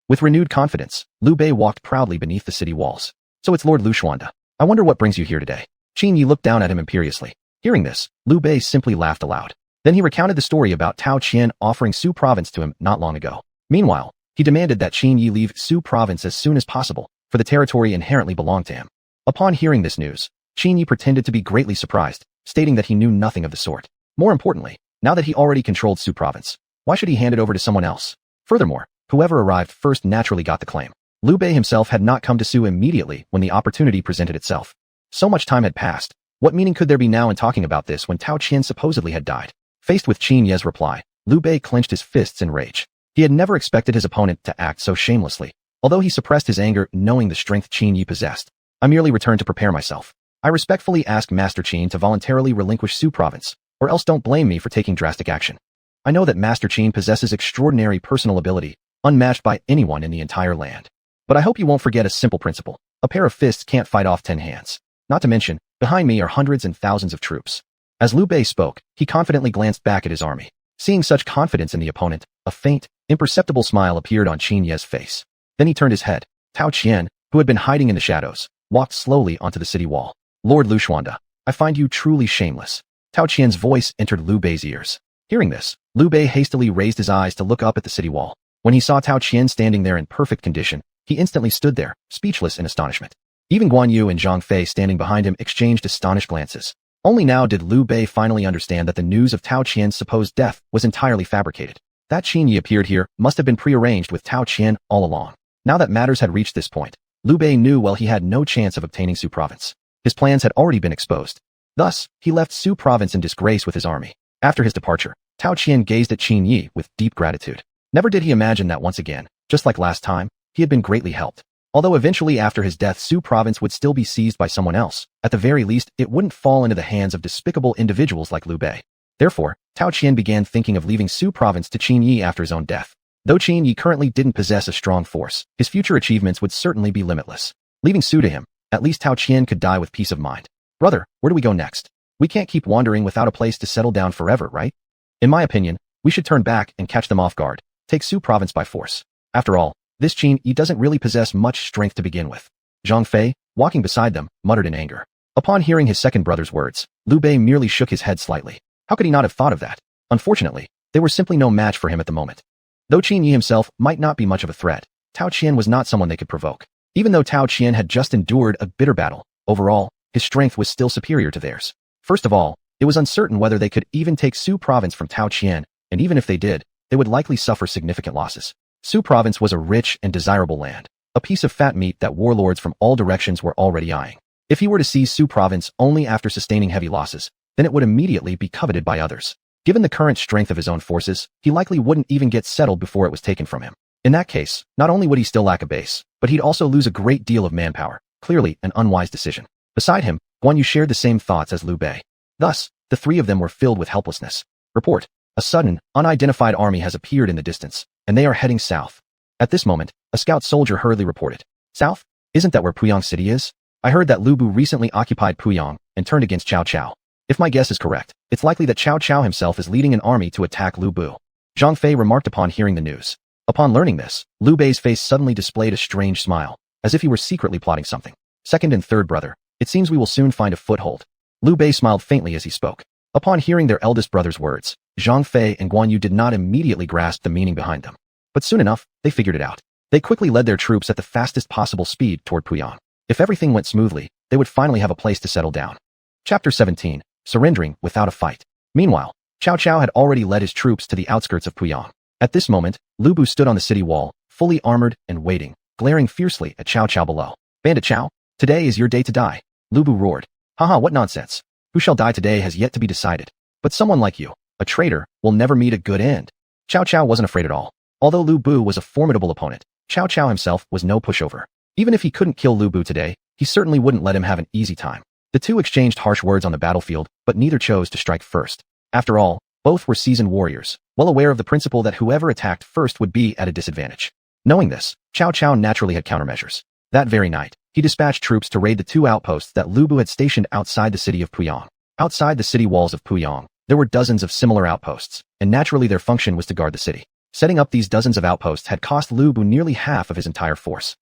With renewed confidence, Liu Bei walked proudly beneath the city walls. So it's Lord Lu Xuanda. I wonder what brings you here today. Qin Yi looked down at him imperiously. Hearing this, Liu Bei simply laughed aloud. Then he recounted the story about Tao Qian offering Su province to him not long ago. Meanwhile, he demanded that Qin Yi leave Su province as soon as possible, for the territory inherently belonged to him. Upon hearing this news, Qin Yi pretended to be greatly surprised, stating that he knew nothing of the sort. More importantly, now that he already controlled Su province, why should he hand it over to someone else? Furthermore, whoever arrived first naturally got the claim. Liu Bei himself had not come to Su immediately when the opportunity presented itself. So much time had passed. What meaning could there be now in talking about this when Tao Qian supposedly had died? Faced with Qin Yi's reply, Liu Bei clenched his fists in rage. He had never expected his opponent to act so shamelessly. Although he suppressed his anger knowing the strength Qin Yi possessed, I merely returned to prepare myself. I respectfully ask Master Qin to voluntarily relinquish Su province, or else don't blame me for taking drastic action. I know that Master Qin possesses extraordinary personal ability, unmatched by anyone in the entire land. But I hope you won't forget a simple principle. A pair of fists can't fight off 10 hands. Not to mention, behind me are hundreds and thousands of troops. As Liu Bei spoke, he confidently glanced back at his army. Seeing such confidence in the opponent, a faint, imperceptible smile appeared on Qin Yi's face. Then he turned his head. Tao Qian, who had been hiding in the shadows, walked slowly onto the city wall. Lord Lu Xuanda, I find you truly shameless. Tao Qian's voice entered Liu Bei's ears. Hearing this, Liu Bei hastily raised his eyes to look up at the city wall. When he saw Tao Qian standing there in perfect condition, he instantly stood there, speechless in astonishment. Even Guan Yu and Zhang Fei standing behind him exchanged astonished glances. Only now did Liu Bei finally understand that the news of Tao Qian's supposed death was entirely fabricated. That Qin Yi appeared here must have been prearranged with Tao Qian all along. Now that matters had reached this point, Liu Bei knew well he had no chance of obtaining Su province. His plans had already been exposed. Thus, he left Su province in disgrace with his army. After his departure, Tao Qian gazed at Qin Yi with deep gratitude. Never did he imagine that once again, just like last time, he had been greatly helped. Although eventually after his death Su province would still be seized by someone else, at the very least it wouldn't fall into the hands of despicable individuals like Liu Bei. Therefore, Tao Qian began thinking of leaving Su province to Qin Yi after his own death. Though Qin Yi currently didn't possess a strong force, his future achievements would certainly be limitless. Leaving Su to him, at least Tao Qian could die with peace of mind. Brother, where do we go next? We can't keep wandering without a place to settle down forever, right? In my opinion, we should turn back and catch them off guard, take Su province by force. After all, this Qin Yi doesn't really possess much strength to begin with. Zhang Fei, walking beside them, muttered in anger. Upon hearing his second brother's words, Liu Bei merely shook his head slightly. How could he not have thought of that? Unfortunately, they were simply no match for him at the moment. Though Qin Yi himself might not be much of a threat, Tao Qian was not someone they could provoke. Even though Tao Qian had just endured a bitter battle, overall, his strength was still superior to theirs. First of all, it was uncertain whether they could even take Su province from Tao Qian, and even if they did, they would likely suffer significant losses. Su province was a rich and desirable land, a piece of fat meat that warlords from all directions were already eyeing. If he were to seize Su province only after sustaining heavy losses, then it would immediately be coveted by others. Given the current strength of his own forces, he likely wouldn't even get settled before it was taken from him. In that case, not only would he still lack a base, but he'd also lose a great deal of manpower, clearly an unwise decision. Beside him, Guan Yu shared the same thoughts as Liu Bei. Thus, the three of them were filled with helplessness. Report. A sudden, unidentified army has appeared in the distance, and they are heading south. At this moment, a scout soldier hurriedly reported. South? Isn't that where Puyang City is? I heard that Lu Bu recently occupied Puyang and turned against Cao Cao. If my guess is correct, it's likely that Cao Cao himself is leading an army to attack Lu Bu. Zhang Fei remarked upon hearing the news. Upon learning this, Liu Bei's face suddenly displayed a strange smile, as if he were secretly plotting something. Second and third brother, it seems we will soon find a foothold. Liu Bei smiled faintly as he spoke. Upon hearing their eldest brother's words, Zhang Fei and Guan Yu did not immediately grasp the meaning behind them. But soon enough, they figured it out. They quickly led their troops at the fastest possible speed toward Puyang. If everything went smoothly, they would finally have a place to settle down. Chapter 17. Surrendering without a fight. Meanwhile, Cao Cao had already led his troops to the outskirts of Puyang. At this moment, Lu Bu stood on the city wall, fully armored and waiting, glaring fiercely at Cao Cao below. Bandit Cao, today is your day to die. Lu Bu roared. Haha, what nonsense. Who shall die today has yet to be decided. But someone like you, a traitor, will never meet a good end. Cao Cao wasn't afraid at all. Although Lu Bu was a formidable opponent, Cao Cao himself was no pushover. Even if he couldn't kill Lu Bu today, he certainly wouldn't let him have an easy time. The two exchanged harsh words on the battlefield, but neither chose to strike first. After all, both were seasoned warriors, well aware of the principle that whoever attacked first would be at a disadvantage. Knowing this, Cao Cao naturally had countermeasures. That very night, he dispatched troops to raid the two outposts that Lu Bu had stationed outside the city of Puyang. Outside the city walls of Puyang, there were dozens of similar outposts, and naturally their function was to guard the city. Setting up these dozens of outposts had cost Lu Bu nearly half of his entire force.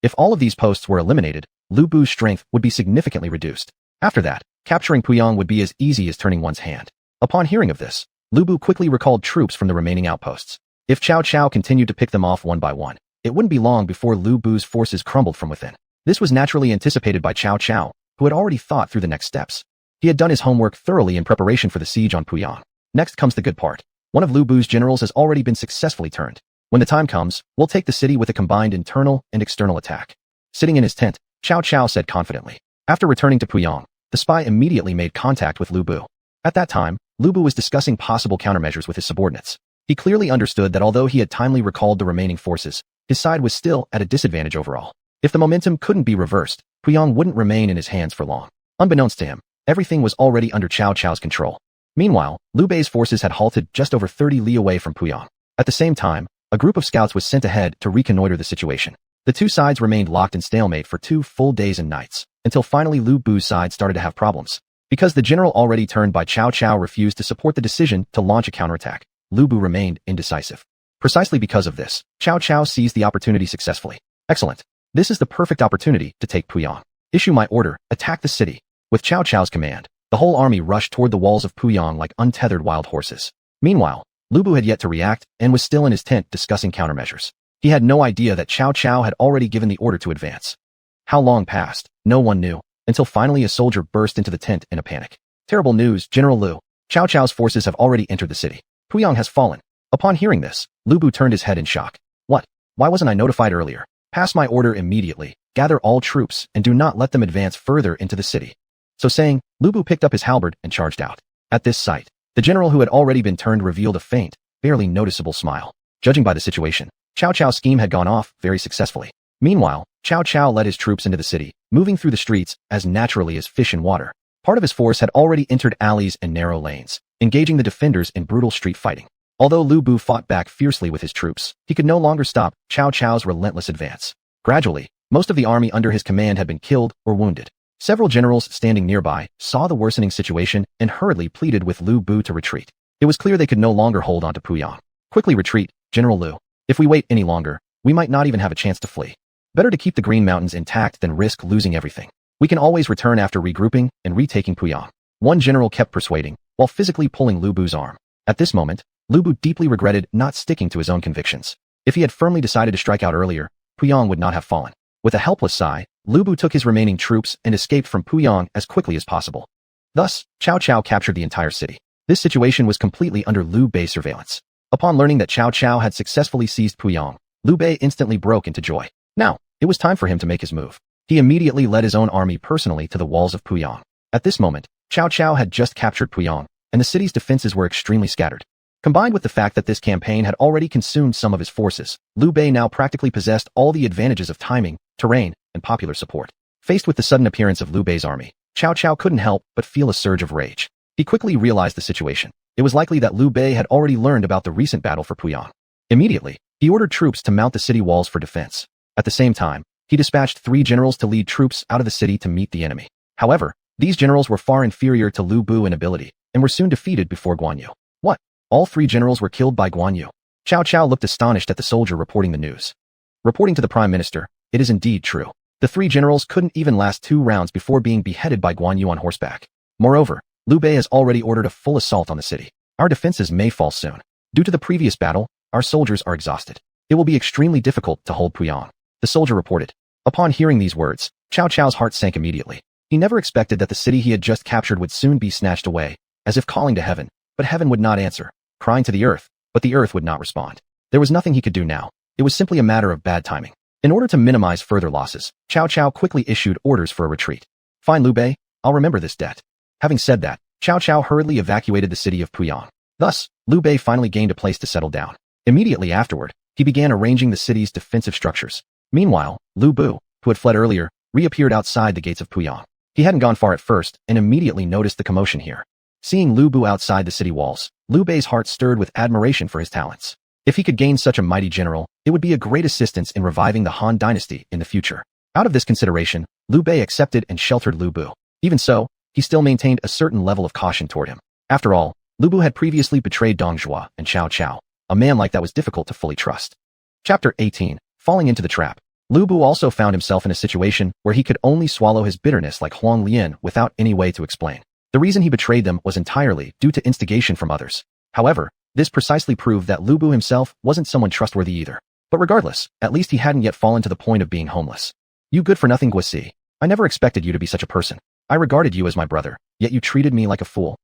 If all of these posts were eliminated, Lu Bu's strength would be significantly reduced. After that, capturing Puyang would be as easy as turning one's hand. Upon hearing of this, Lu Bu quickly recalled troops from the remaining outposts. If Cao Cao continued to pick them off one by one, it wouldn't be long before Lu Bu's forces crumbled from within. This was naturally anticipated by Cao Cao, who had already thought through the next steps. He had done his homework thoroughly in preparation for the siege on Puyang. Next comes the good part. One of Lu Bu's generals has already been successfully turned. When the time comes, we'll take the city with a combined internal and external attack. Sitting in his tent, Cao Cao said confidently. After returning to Puyang, the spy immediately made contact with Lu Bu. At that time, Lu Bu was discussing possible countermeasures with his subordinates. He clearly understood that although he had timely recalled the remaining forces, his side was still at a disadvantage overall. If the momentum couldn't be reversed, Puyang wouldn't remain in his hands for long. Unbeknownst to him, everything was already under Cao Cao's control. Meanwhile, Liu Bei's forces had halted just over 30 li away from Puyang. At the same time, a group of scouts was sent ahead to reconnoiter the situation. The two sides remained locked in stalemate for 2 full days and nights, until finally Lu Bu's side started to have problems. Because the general already turned by Cao Cao refused to support the decision to launch a counterattack, Lu Bu remained indecisive. Precisely because of this, Cao Cao seized the opportunity successfully. Excellent. This is the perfect opportunity to take Puyang. Issue my order, attack the city. With Cao Cao's command, the whole army rushed toward the walls of Puyang like untethered wild horses. Meanwhile, Lu Bu had yet to react and was still in his tent discussing countermeasures. He had no idea that Cao Cao had already given the order to advance. How long passed, no one knew, until finally a soldier burst into the tent in a panic. Terrible news, General Lu. Cao Cao's forces have already entered the city. Puyang has fallen. Upon hearing this, Lu Bu turned his head in shock. What? Why wasn't I notified earlier? Pass my order immediately. Gather all troops and do not let them advance further into the city. So saying, Lu Bu picked up his halberd and charged out. At this sight, the general who had already been turned revealed a faint, barely noticeable smile. Judging by the situation, Cao Cao's scheme had gone off very successfully. Meanwhile, Cao Cao led his troops into the city, moving through the streets as naturally as fish in water. Part of his force had already entered alleys and narrow lanes, engaging the defenders in brutal street fighting. Although Lu Bu fought back fiercely with his troops, he could no longer stop Cao Cao's relentless advance. Gradually, most of the army under his command had been killed or wounded. Several generals standing nearby saw the worsening situation and hurriedly pleaded with Lu Bu to retreat. It was clear they could no longer hold on to Puyang. Quickly retreat, General Lu. If we wait any longer, we might not even have a chance to flee. Better to keep the Green Mountains intact than risk losing everything. We can always return after regrouping and retaking Puyang. One general kept persuading, while physically pulling Lu Bu's arm. At this moment, Lu Bu deeply regretted not sticking to his own convictions. If he had firmly decided to strike out earlier, Puyang would not have fallen. With a helpless sigh, Lu Bu took his remaining troops and escaped from Puyang as quickly as possible. Thus, Cao Cao captured the entire city. This situation was completely under Liu Bei's surveillance. Upon learning that Cao Cao had successfully seized Puyang, Liu Bei instantly broke into joy. Now, it was time for him to make his move. He immediately led his own army personally to the walls of Puyang. At this moment, Cao Cao had just captured Puyang, and the city's defenses were extremely scattered. Combined with the fact that this campaign had already consumed some of his forces, Liu Bei now practically possessed all the advantages of timing, terrain, and popular support. Faced with the sudden appearance of Liu Bei's army, Cao Cao couldn't help but feel a surge of rage. He quickly realized the situation. It was likely that Liu Bei had already learned about the recent battle for Puyang. Immediately, he ordered troops to mount the city walls for defense. At the same time, he dispatched 3 generals to lead troops out of the city to meet the enemy. However, these generals were far inferior to Liu Bu in ability, and were soon defeated before Guan Yu. What? All 3 generals were killed by Guan Yu. Cao Cao looked astonished at the soldier reporting the news. Reporting to the Prime Minister, it is indeed true. The 3 generals couldn't even last 2 rounds before being beheaded by Guan Yu on horseback. Moreover, Liu Bei has already ordered a full assault on the city. Our defenses may fall soon. Due to the previous battle, our soldiers are exhausted. It will be extremely difficult to hold Puyang. The soldier reported. Upon hearing these words, Cao Cao's heart sank immediately. He never expected that the city he had just captured would soon be snatched away, as if calling to heaven, but heaven would not answer, crying to the earth, but the earth would not respond. There was nothing he could do now. It was simply a matter of bad timing. In order to minimize further losses, Cao Cao quickly issued orders for a retreat. Fine, Liu Bei, I'll remember this debt. Having said that, Cao Cao hurriedly evacuated the city of Puyang. Thus, Liu Bei finally gained a place to settle down. Immediately afterward, he began arranging the city's defensive structures. Meanwhile, Liu Bu, who had fled earlier, reappeared outside the gates of Puyang. He hadn't gone far at first and immediately noticed the commotion here. Seeing Liu Bu outside the city walls, Liu Bei's heart stirred with admiration for his talents. If he could gain such a mighty general, it would be a great assistance in reviving the Han Dynasty in the future. Out of this consideration, Liu Bei accepted and sheltered Liu Bu. Even so, he still maintained a certain level of caution toward him. After all, Liu Bu had previously betrayed Dong Zhuo and Cao Cao. A man like that was difficult to fully trust. Chapter 18. Falling into the trap. Liu Bu also found himself in a situation where he could only swallow his bitterness like Huang Lian without any way to explain. The reason he betrayed them was entirely due to instigation from others. However, this precisely proved that Liu Bu himself wasn't someone trustworthy either. But regardless, at least he hadn't yet fallen to the point of being homeless. You good-for-nothing Guisi. I never expected you to be such a person. I regarded you as my brother, yet you treated me like a fool.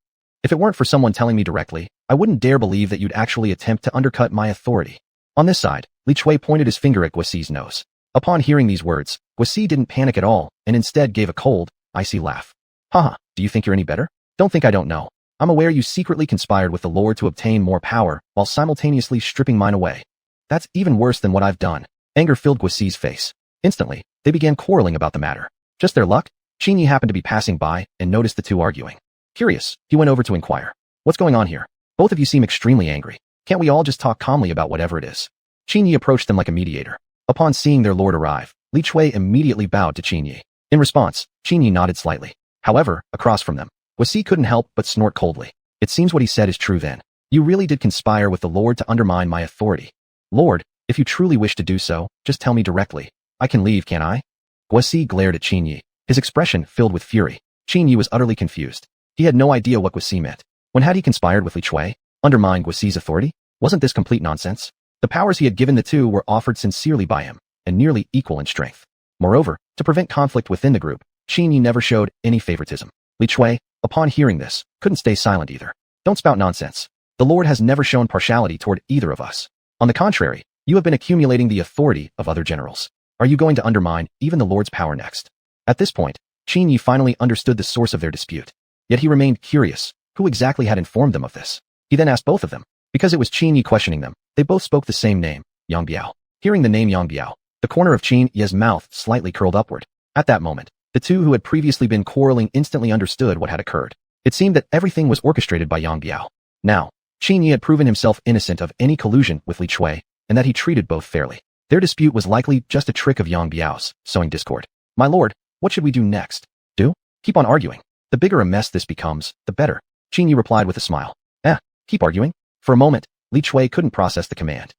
If it weren't for someone telling me directly, I wouldn't dare believe that you'd actually attempt to undercut my authority. On this side, Li Chui pointed his finger at Guisi's nose. Upon hearing these words, Guisi didn't panic at all, and instead gave a cold, icy laugh. Haha, do you think you're any better? Don't think I don't know. I'm aware you secretly conspired with the Lord to obtain more power, while simultaneously stripping mine away. That's even worse than what I've done. Anger filled Guisi's face. Instantly, they began quarreling about the matter. Just their luck, Qin Yi happened to be passing by and noticed the two arguing. Curious, he went over to inquire. What's going on here? Both of you seem extremely angry. Can't we all just talk calmly about whatever it is? Qin Yi approached them like a mediator. Upon seeing their lord arrive, Li Chui immediately bowed to Qin Yi. In response, Qin Yi nodded slightly. However, across from them, Guisi couldn't help but snort coldly. It seems what he said is true then. You really did conspire with the Lord to undermine my authority. Lord, if you truly wish to do so, just tell me directly. I can leave, can't I? Guasi glared at Qin Yi, his expression filled with fury. Qin Yi was utterly confused. He had no idea what Guasi meant. When had he conspired with Li Chui? Undermine Guasi's authority? Wasn't this complete nonsense? The powers he had given the two were offered sincerely by him, and nearly equal in strength. Moreover, to prevent conflict within the group, Qin Yi never showed any favoritism. Li Chui, upon hearing this, couldn't stay silent either. Don't spout nonsense. The Lord has never shown partiality toward either of us. On the contrary, you have been accumulating the authority of other generals. Are you going to undermine even the Lord's power next? At this point, Qin Yi finally understood the source of their dispute. Yet he remained curious, who exactly had informed them of this. He then asked both of them. Because it was Qin Yi questioning them, they both spoke the same name, Yang Biao. Hearing the name Yang Biao, the corner of Qin Yi's mouth slightly curled upward. At that moment, the two who had previously been quarreling instantly understood what had occurred. It seemed that everything was orchestrated by Yang Biao. Now, Qin Yi had proven himself innocent of any collusion with Li Chui, and that he treated both fairly. Their dispute was likely just a trick of Yang Biao's, sowing discord. My lord, what should we do next? Do? Keep on arguing. The bigger a mess this becomes, the better. Qin Yi replied with a smile. Keep arguing? For a moment, Li Chui couldn't process the command.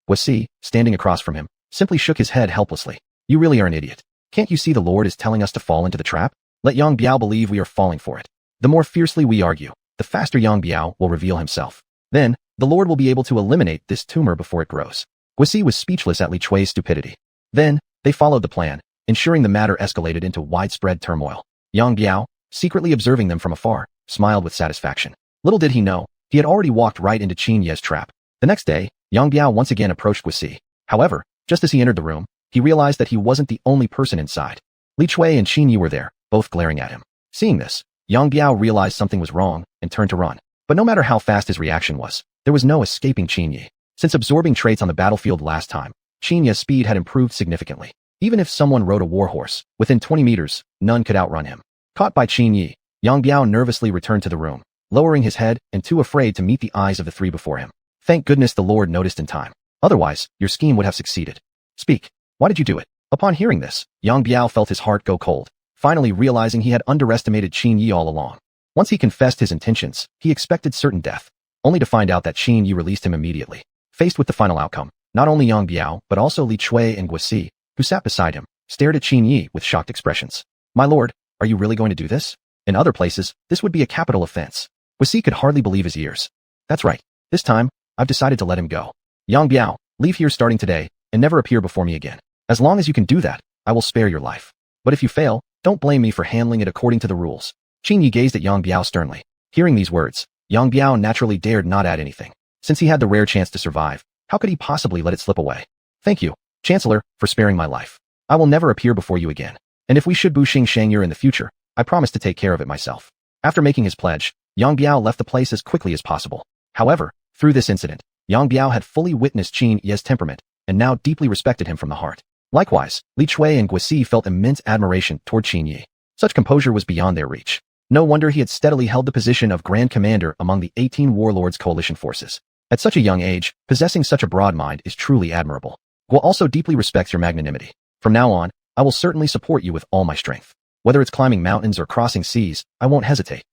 Guasi, standing across from him, simply shook his head helplessly. You really are an idiot. Can't you see the Lord is telling us to fall into the trap? Let Yang Biao believe we are falling for it. The more fiercely we argue, the faster Yang Biao will reveal himself. Then, the Lord will be able to eliminate this tumor before it grows. Guasi was speechless at Li Chui's stupidity. Then, they followed the plan, ensuring the matter escalated into widespread turmoil. Yang Biao, secretly observing them from afar, smiled with satisfaction. Little did he know, he had already walked right into Qin Yi's trap. The next day, Yang Biao once again approached Guasi. However, just as he entered the room, he realized that he wasn't the only person inside. Li Chui and Qin Yi were there, both glaring at him. Seeing this, Yang Biao realized something was wrong and turned to run. But no matter how fast his reaction was, there was no escaping Qin Yi. Since absorbing traits on the battlefield last time, Qin Yi's speed had improved significantly. Even if someone rode a warhorse, within 20 meters, none could outrun him. Caught by Qin Yi, Yang Biao nervously returned to the room, lowering his head and too afraid to meet the eyes of the three before him. Thank goodness the Lord noticed in time. Otherwise, your scheme would have succeeded. Speak. Why did you do it? Upon hearing this, Yang Biao felt his heart go cold, finally realizing he had underestimated Qin Yi all along. Once he confessed his intentions, he expected certain death, only to find out that Qin Yi released him immediately. Faced with the final outcome, not only Yang Biao but also Li Chui and Guasi, who sat beside him, stared at Qin Yi with shocked expressions. My lord, are you really going to do this? In other places, this would be a capital offense. Guasi could hardly believe his ears. That's right. This time, I've decided to let him go. Yang Biao, leave here starting today, and never appear before me again. As long as you can do that, I will spare your life. But if you fail, don't blame me for handling it according to the rules. Qin Yi gazed at Yang Biao sternly. Hearing these words, Yang Biao naturally dared not add anything. Since he had the rare chance to survive, how could he possibly let it slip away? Thank you, Chancellor, for sparing my life. I will never appear before you again. And if we should Buxing Shangyu in the future, I promise to take care of it myself. After making his pledge, Yang Biao left the place as quickly as possible. However, through this incident, Yang Biao had fully witnessed Qin Yi's temperament and now deeply respected him from the heart. Likewise, Li Chui and Guasi felt immense admiration toward Qin Yi. Such composure was beyond their reach. No wonder he had steadily held the position of Grand Commander among the 18 warlords' coalition forces. At such a young age, possessing such a broad mind is truly admirable. Guo also deeply respects your magnanimity. From now on, I will certainly support you with all my strength. Whether it's climbing mountains or crossing seas, I won't hesitate.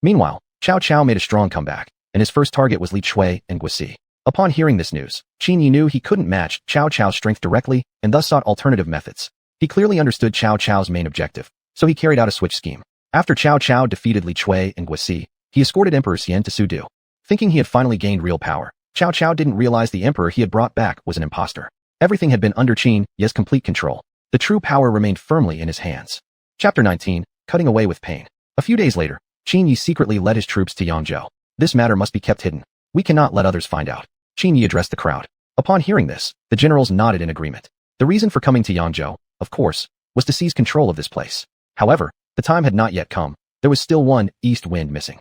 Meanwhile, Cao Cao made a strong comeback, and his first target was Li Chui and Guasi. Upon hearing this news, Qin Yi knew he couldn't match Cao Cao's strength directly and thus sought alternative methods. He clearly understood Cao Cao's main objective, so he carried out a switch scheme. After Cao Cao defeated Li Chui and Guasi, he escorted Emperor Xian to Sudu. Thinking he had finally gained real power, Cao Cao didn't realize the emperor he had brought back was an imposter. Everything had been under Qin Yi's complete control. The true power remained firmly in his hands. Chapter 19, Cutting Away with Pain. A few days later, Qin Yi secretly led his troops to Yangzhou. This matter must be kept hidden. We cannot let others find out. Qin Yi addressed the crowd. Upon hearing this, the generals nodded in agreement. The reason for coming to Yangzhou, of course, was to seize control of this place. However, the time had not yet come. There was still one East Wind missing.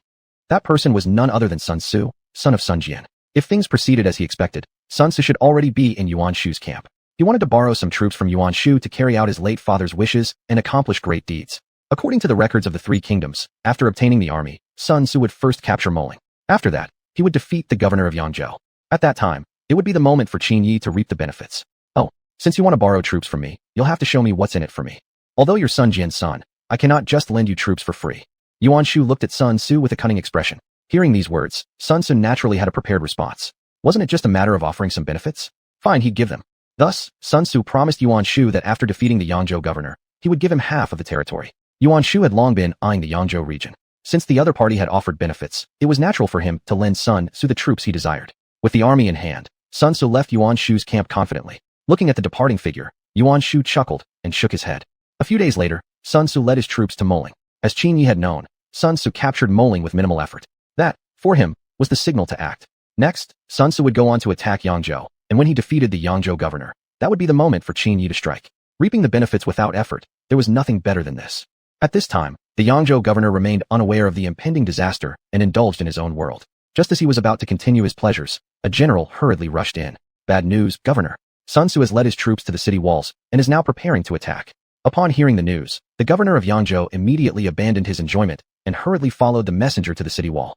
That person was none other than Sun Su, son of Sun Jian. If things proceeded as he expected, Sun Su should already be in Yuan Shu's camp. He wanted to borrow some troops from Yuan Shu to carry out his late father's wishes and accomplish great deeds. According to the records of the Three Kingdoms, after obtaining the army, Sun Su would first capture Moling. After that, he would defeat the governor of Yangzhou. At that time, it would be the moment for Qin Yi to reap the benefits. Oh, since you want to borrow troops from me, you'll have to show me what's in it for me. Although you're Sun Jian's son, I cannot just lend you troops for free. Yuan Shu looked at Sun Su with a cunning expression. Hearing these words, Sun Su naturally had a prepared response. Wasn't it just a matter of offering some benefits? Fine, he'd give them. Thus, Sun Tzu promised Yuan Shu that after defeating the Yangzhou governor, he would give him half of the territory. Yuan Shu had long been eyeing the Yangzhou region. Since the other party had offered benefits, it was natural for him to lend Sun Tzu the troops he desired. With the army in hand, Sun Tzu left Yuan Shu's camp confidently. Looking at the departing figure, Yuan Shu chuckled and shook his head. A few days later, Sun Tzu led his troops to Moling. As Qin Yi had known, Sun Tzu captured Moling with minimal effort. That, for him, was the signal to act. Next, Sun Tzu would go on to attack Yangzhou, and when he defeated the Yangzhou governor, that would be the moment for Qin Yi to strike. Reaping the benefits without effort, there was nothing better than this. At this time, the Yangzhou governor remained unaware of the impending disaster and indulged in his own world. Just as he was about to continue his pleasures, a general hurriedly rushed in. Bad news, governor. Sun Tzu has led his troops to the city walls and is now preparing to attack. Upon hearing the news, the governor of Yangzhou immediately abandoned his enjoyment and hurriedly followed the messenger to the city wall.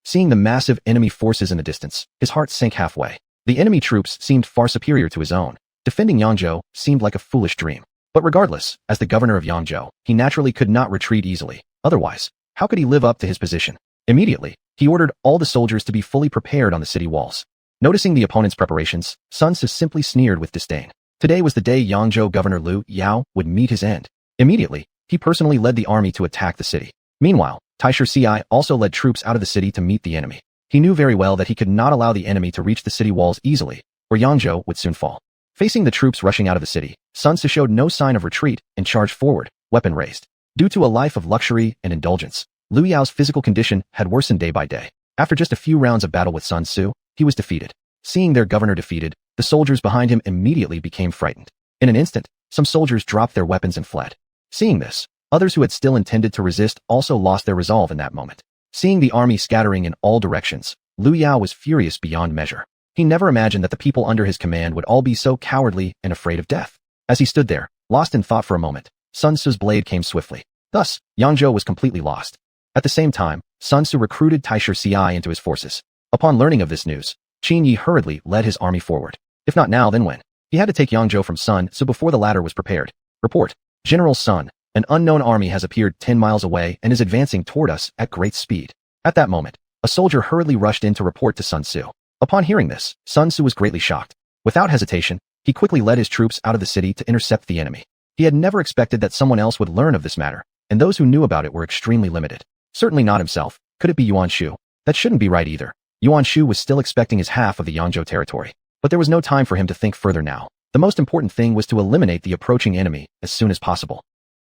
Seeing the massive enemy forces in the distance, his heart sank halfway. The enemy troops seemed far superior to his own. Defending Yangzhou seemed like a foolish dream. But regardless, as the governor of Yangzhou, he naturally could not retreat easily. Otherwise, how could he live up to his position? Immediately, he ordered all the soldiers to be fully prepared on the city walls. Noticing the opponent's preparations, Sun Tzu simply sneered with disdain. Today was the day Yangzhou Governor Liu Yao would meet his end. Immediately, he personally led the army to attack the city. Meanwhile, Taisher Ci also led troops out of the city to meet the enemy. He knew very well that he could not allow the enemy to reach the city walls easily, or Yangzhou would soon fall. Facing the troops rushing out of the city, Sun Tzu showed no sign of retreat and charged forward, weapon raised. Due to a life of luxury and indulgence, Liu Yao's physical condition had worsened day by day. After just a few rounds of battle with Sun Tzu, he was defeated. Seeing their governor defeated, the soldiers behind him immediately became frightened. In an instant, some soldiers dropped their weapons and fled. Seeing this, others who had still intended to resist also lost their resolve in that moment. Seeing the army scattering in all directions, Liu Yao was furious beyond measure. He never imagined that the people under his command would all be so cowardly and afraid of death. As he stood there, lost in thought for a moment, Sun Tzu's blade came swiftly. Thus, Yangzhou was completely lost. At the same time, Sun Tzu recruited Taisher Ci into his forces. Upon learning of this news, Qin Yi hurriedly led his army forward. If not now, then when? He had to take Yangzhou from Sun Tzu before the latter was prepared. Report. General Sun, an unknown army has appeared 10 miles away and is advancing toward us at great speed. At that moment, a soldier hurriedly rushed in to report to Sun Tzu. Upon hearing this, Sun Tzu was greatly shocked. Without hesitation, he quickly led his troops out of the city to intercept the enemy. He had never expected that someone else would learn of this matter, and those who knew about it were extremely limited. Certainly not himself. Could it be Yuan Shu? That shouldn't be right either. Yuan Shu was still expecting his half of the Yangzhou territory. But there was no time for him to think further now. The most important thing was to eliminate the approaching enemy as soon as possible.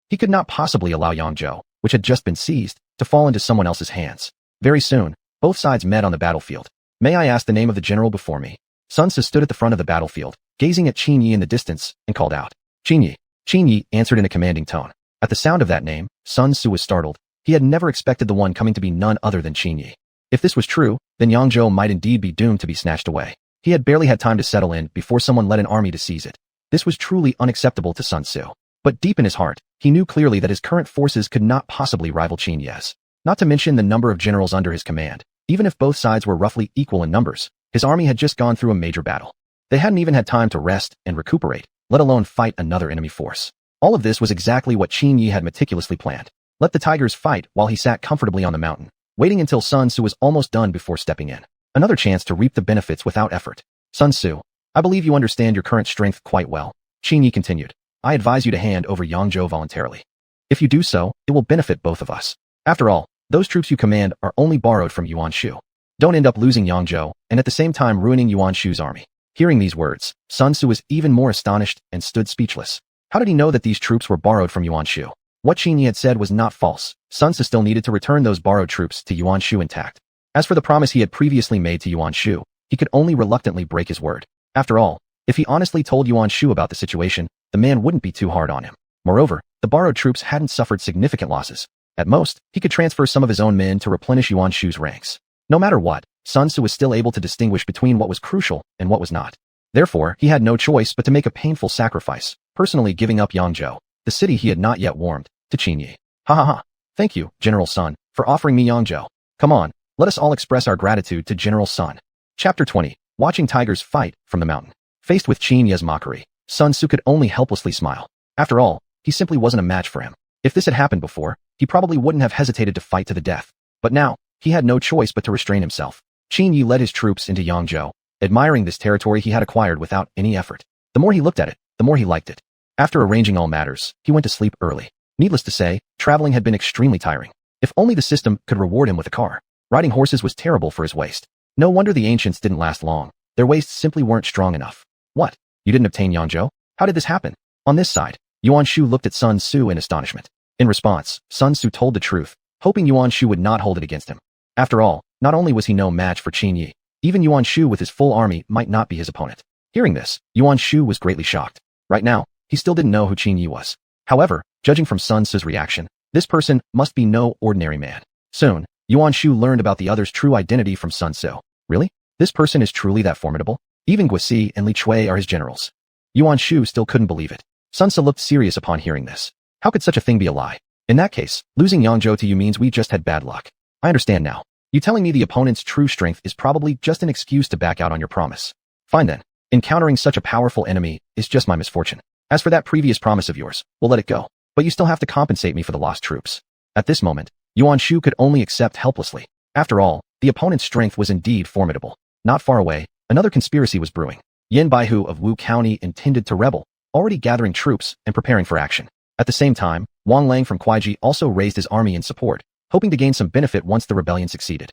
He could not possibly allow Yangzhou, which had just been seized, to fall into someone else's hands. Very soon, both sides met on the battlefield. May I ask the name of the general before me? Sun Tzu stood at the front of the battlefield, gazing at Qin Yi in the distance, and called out, Qin Yi. Qin Yi answered in a commanding tone. At the sound of that name, Sun Tzu was startled. He had never expected the one coming to be none other than Qin Yi. If this was true, then Yangzhou might indeed be doomed to be snatched away. He had barely had time to settle in before someone led an army to seize it. This was truly unacceptable to Sun Tzu. But deep in his heart, he knew clearly that his current forces could not possibly rival Qin Yi's. Not to mention the number of generals under his command. Even if both sides were roughly equal in numbers, his army had just gone through a major battle. They hadn't even had time to rest and recuperate, let alone fight another enemy force. All of this was exactly what Qin Yi had meticulously planned. Let the tigers fight while he sat comfortably on the mountain, waiting until Sun Tzu was almost done before stepping in. Another chance to reap the benefits without effort. Sun Tzu, I believe you understand your current strength quite well. Qin Yi continued. I advise you to hand over Yangzhou voluntarily. If you do so, it will benefit both of us. After all, those troops you command are only borrowed from Yuan Shu. Don't end up losing Yangzhou and at the same time ruining Yuan Shu's army. Hearing these words, Sun Tzu was even more astonished and stood speechless. How did he know that these troops were borrowed from Yuan Shu? What Qin Yi had said was not false. Sun Tzu still needed to return those borrowed troops to Yuan Shu intact. As for the promise he had previously made to Yuan Shu, he could only reluctantly break his word. After all, if he honestly told Yuan Shu about the situation, the man wouldn't be too hard on him. Moreover, the borrowed troops hadn't suffered significant losses. At most, he could transfer some of his own men to replenish Yuan Shu's ranks. No matter what, Sun Tzu was still able to distinguish between what was crucial and what was not. Therefore, he had no choice but to make a painful sacrifice, personally giving up Yangzhou, the city he had not yet warmed, to Qin Yi. Ha ha ha. Thank you, General Sun, for offering me Yangzhou. Come on, let us all express our gratitude to General Sun. Chapter 20. Watching tigers fight from the mountain. Faced with Qin Yi's mockery, Sun Tzu could only helplessly smile. After all, he simply wasn't a match for him. If this had happened before, he probably wouldn't have hesitated to fight to the death. But now, he had no choice but to restrain himself. Qin Yi led his troops into Yangzhou, admiring this territory he had acquired without any effort. The more he looked at it, the more he liked it. After arranging all matters, he went to sleep early. Needless to say, traveling had been extremely tiring. If only the system could reward him with a car. Riding horses was terrible for his waist. No wonder the ancients didn't last long. Their waists simply weren't strong enough. What? You didn't obtain Yangzhou? How did this happen? On this side, Yuan Shu looked at Sun Tzu in astonishment. In response, Sun Tzu told the truth, hoping Yuan Shu would not hold it against him. After all, not only was he no match for Qin Yi, even Yuan Shu with his full army might not be his opponent. Hearing this, Yuan Shu was greatly shocked. Right now, he still didn't know who Qin Yi was. However, judging from Sun Tzu's reaction, this person must be no ordinary man. Soon, Yuan Shu learned about the other's true identity from Sun Tzu. Really? This person is truly that formidable? Even Guisi and Li Chui are his generals. Yuan Shu still couldn't believe it. Sun Tzu looked serious upon hearing this. How could such a thing be a lie? In that case, losing Yangzhou to you means we just had bad luck. I understand now. You telling me the opponent's true strength is probably just an excuse to back out on your promise. Fine then. Encountering such a powerful enemy is just my misfortune. As for that previous promise of yours, we'll let it go. But you still have to compensate me for the lost troops. At this moment, Yuan Shu could only accept helplessly. After all, the opponent's strength was indeed formidable. Not far away, another conspiracy was brewing. Yin Baihu of Wu County intended to rebel, already gathering troops and preparing for action. At the same time, Wang Lang from Kuaiji also raised his army in support, hoping to gain some benefit once the rebellion succeeded.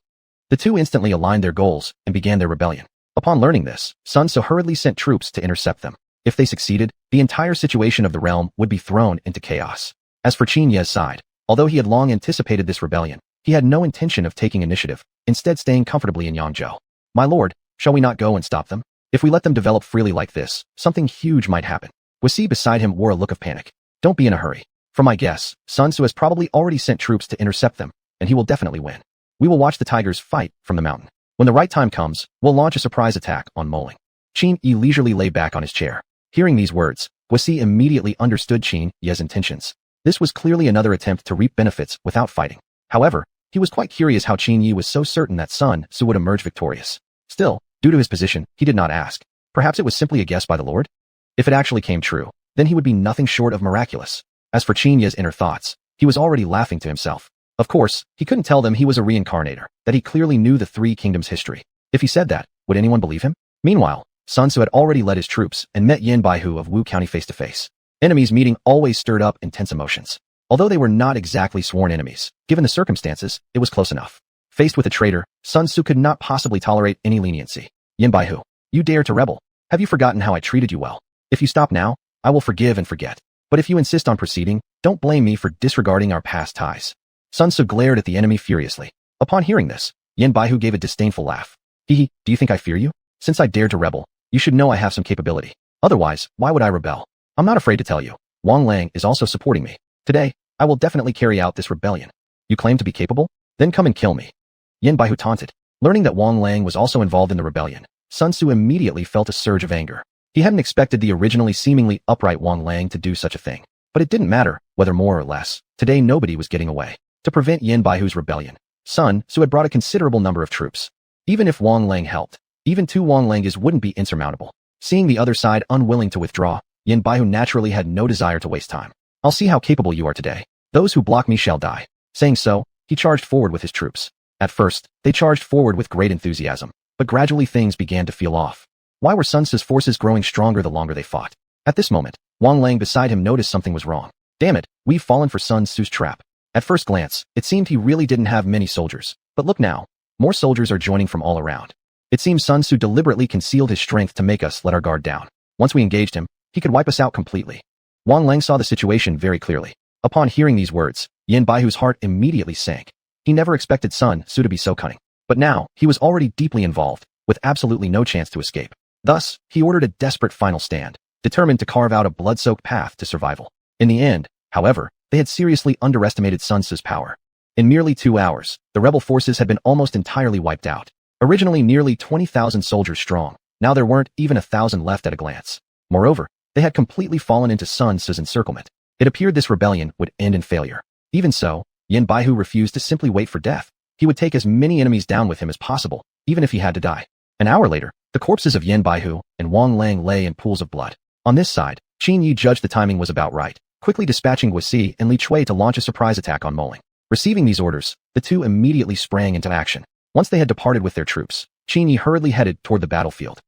The two instantly aligned their goals and began their rebellion. Upon learning this, Sun Tzu hurriedly sent troops to intercept them. If they succeeded, the entire situation of the realm would be thrown into chaos. As for Qin Ye's side, although he had long anticipated this rebellion, he had no intention of taking initiative, instead staying comfortably in Yangzhou. My lord, shall we not go and stop them? If we let them develop freely like this, something huge might happen. Guisi beside him wore a look of panic. Don't be in a hurry. From my guess, Sun Tzu has probably already sent troops to intercept them, and he will definitely win. We will watch the tigers fight from the mountain. When the right time comes, we'll launch a surprise attack on Moling. Qin Yi leisurely lay back on his chair. Hearing these words, Guisi immediately understood Qin Ye's intentions. This was clearly another attempt to reap benefits without fighting. However, he was quite curious how Qin Yi was so certain that Sun Tzu would emerge victorious. Still, due to his position, he did not ask. Perhaps it was simply a guess by the Lord? If it actually came true, then he would be nothing short of miraculous. As for Qin Ye's inner thoughts, he was already laughing to himself. Of course, he couldn't tell them he was a reincarnator, that he clearly knew the Three Kingdoms history. If he said that, would anyone believe him? Meanwhile, Sun Tzu had already led his troops and met Yin Baihu of Wu County face to face. Enemies meeting always stirred up intense emotions. Although they were not exactly sworn enemies, given the circumstances, it was close enough. Faced with a traitor, Sun Tzu could not possibly tolerate any leniency. Yin Baihu, you dare to rebel? Have you forgotten how I treated you well? If you stop now, I will forgive and forget. But if you insist on proceeding, don't blame me for disregarding our past ties. Sun Tzu glared at the enemy furiously. Upon hearing this, Yin Baihu gave a disdainful laugh. Hee, do you think I fear you? Since I dared to rebel, you should know I have some capability. Otherwise, why would I rebel? I'm not afraid to tell you. Wang Lang is also supporting me. Today, I will definitely carry out this rebellion. You claim to be capable? Then come and kill me. Yin Baihu taunted. Learning that Wang Lang was also involved in the rebellion, Sun Tzu immediately felt a surge of anger. He hadn't expected the originally seemingly upright Wang Lang to do such a thing. But it didn't matter, whether more or less. Today nobody was getting away. To prevent Yin Baihu's rebellion, Sun Tzu had brought a considerable number of troops. Even if Wang Lang helped, even two Wang Langes wouldn't be insurmountable. Seeing the other side unwilling to withdraw, Yin Baihu naturally had no desire to waste time. I'll see how capable you are today. Those who block me shall die. Saying so, he charged forward with his troops. At first, they charged forward with great enthusiasm, but gradually things began to feel off. Why were Sun Tzu's forces growing stronger the longer they fought? At this moment, Wang Lang beside him noticed something was wrong. Damn it, we've fallen for Sun Tzu's trap. At first glance, it seemed he really didn't have many soldiers. But look now, more soldiers are joining from all around. It seems Sun Tzu deliberately concealed his strength to make us let our guard down. Once we engaged him, he could wipe us out completely. Wang Lang saw the situation very clearly. Upon hearing these words, Yin Baihu's heart immediately sank. He never expected Sun Tzu to be so cunning. But now, he was already deeply involved, with absolutely no chance to escape. Thus, he ordered a desperate final stand, determined to carve out a blood-soaked path to survival. In the end, however, they had seriously underestimated Sun Tzu's power. In merely 2 hours, the rebel forces had been almost entirely wiped out. Originally nearly 20,000 soldiers strong, now there weren't even 1,000 left at a glance. Moreover, they had completely fallen into Sun Tzu's encirclement. It appeared this rebellion would end in failure. Even so, Yin Baihu refused to simply wait for death. He would take as many enemies down with him as possible, even if he had to die. An hour later, the corpses of Yin Baihu and Wang Lang lay in pools of blood. On this side, Qin Yi judged the timing was about right, quickly dispatching Guisi and Li Chui to launch a surprise attack on Moling. Receiving these orders, the two immediately sprang into action. Once they had departed with their troops, Qin Yi hurriedly headed toward the battlefield.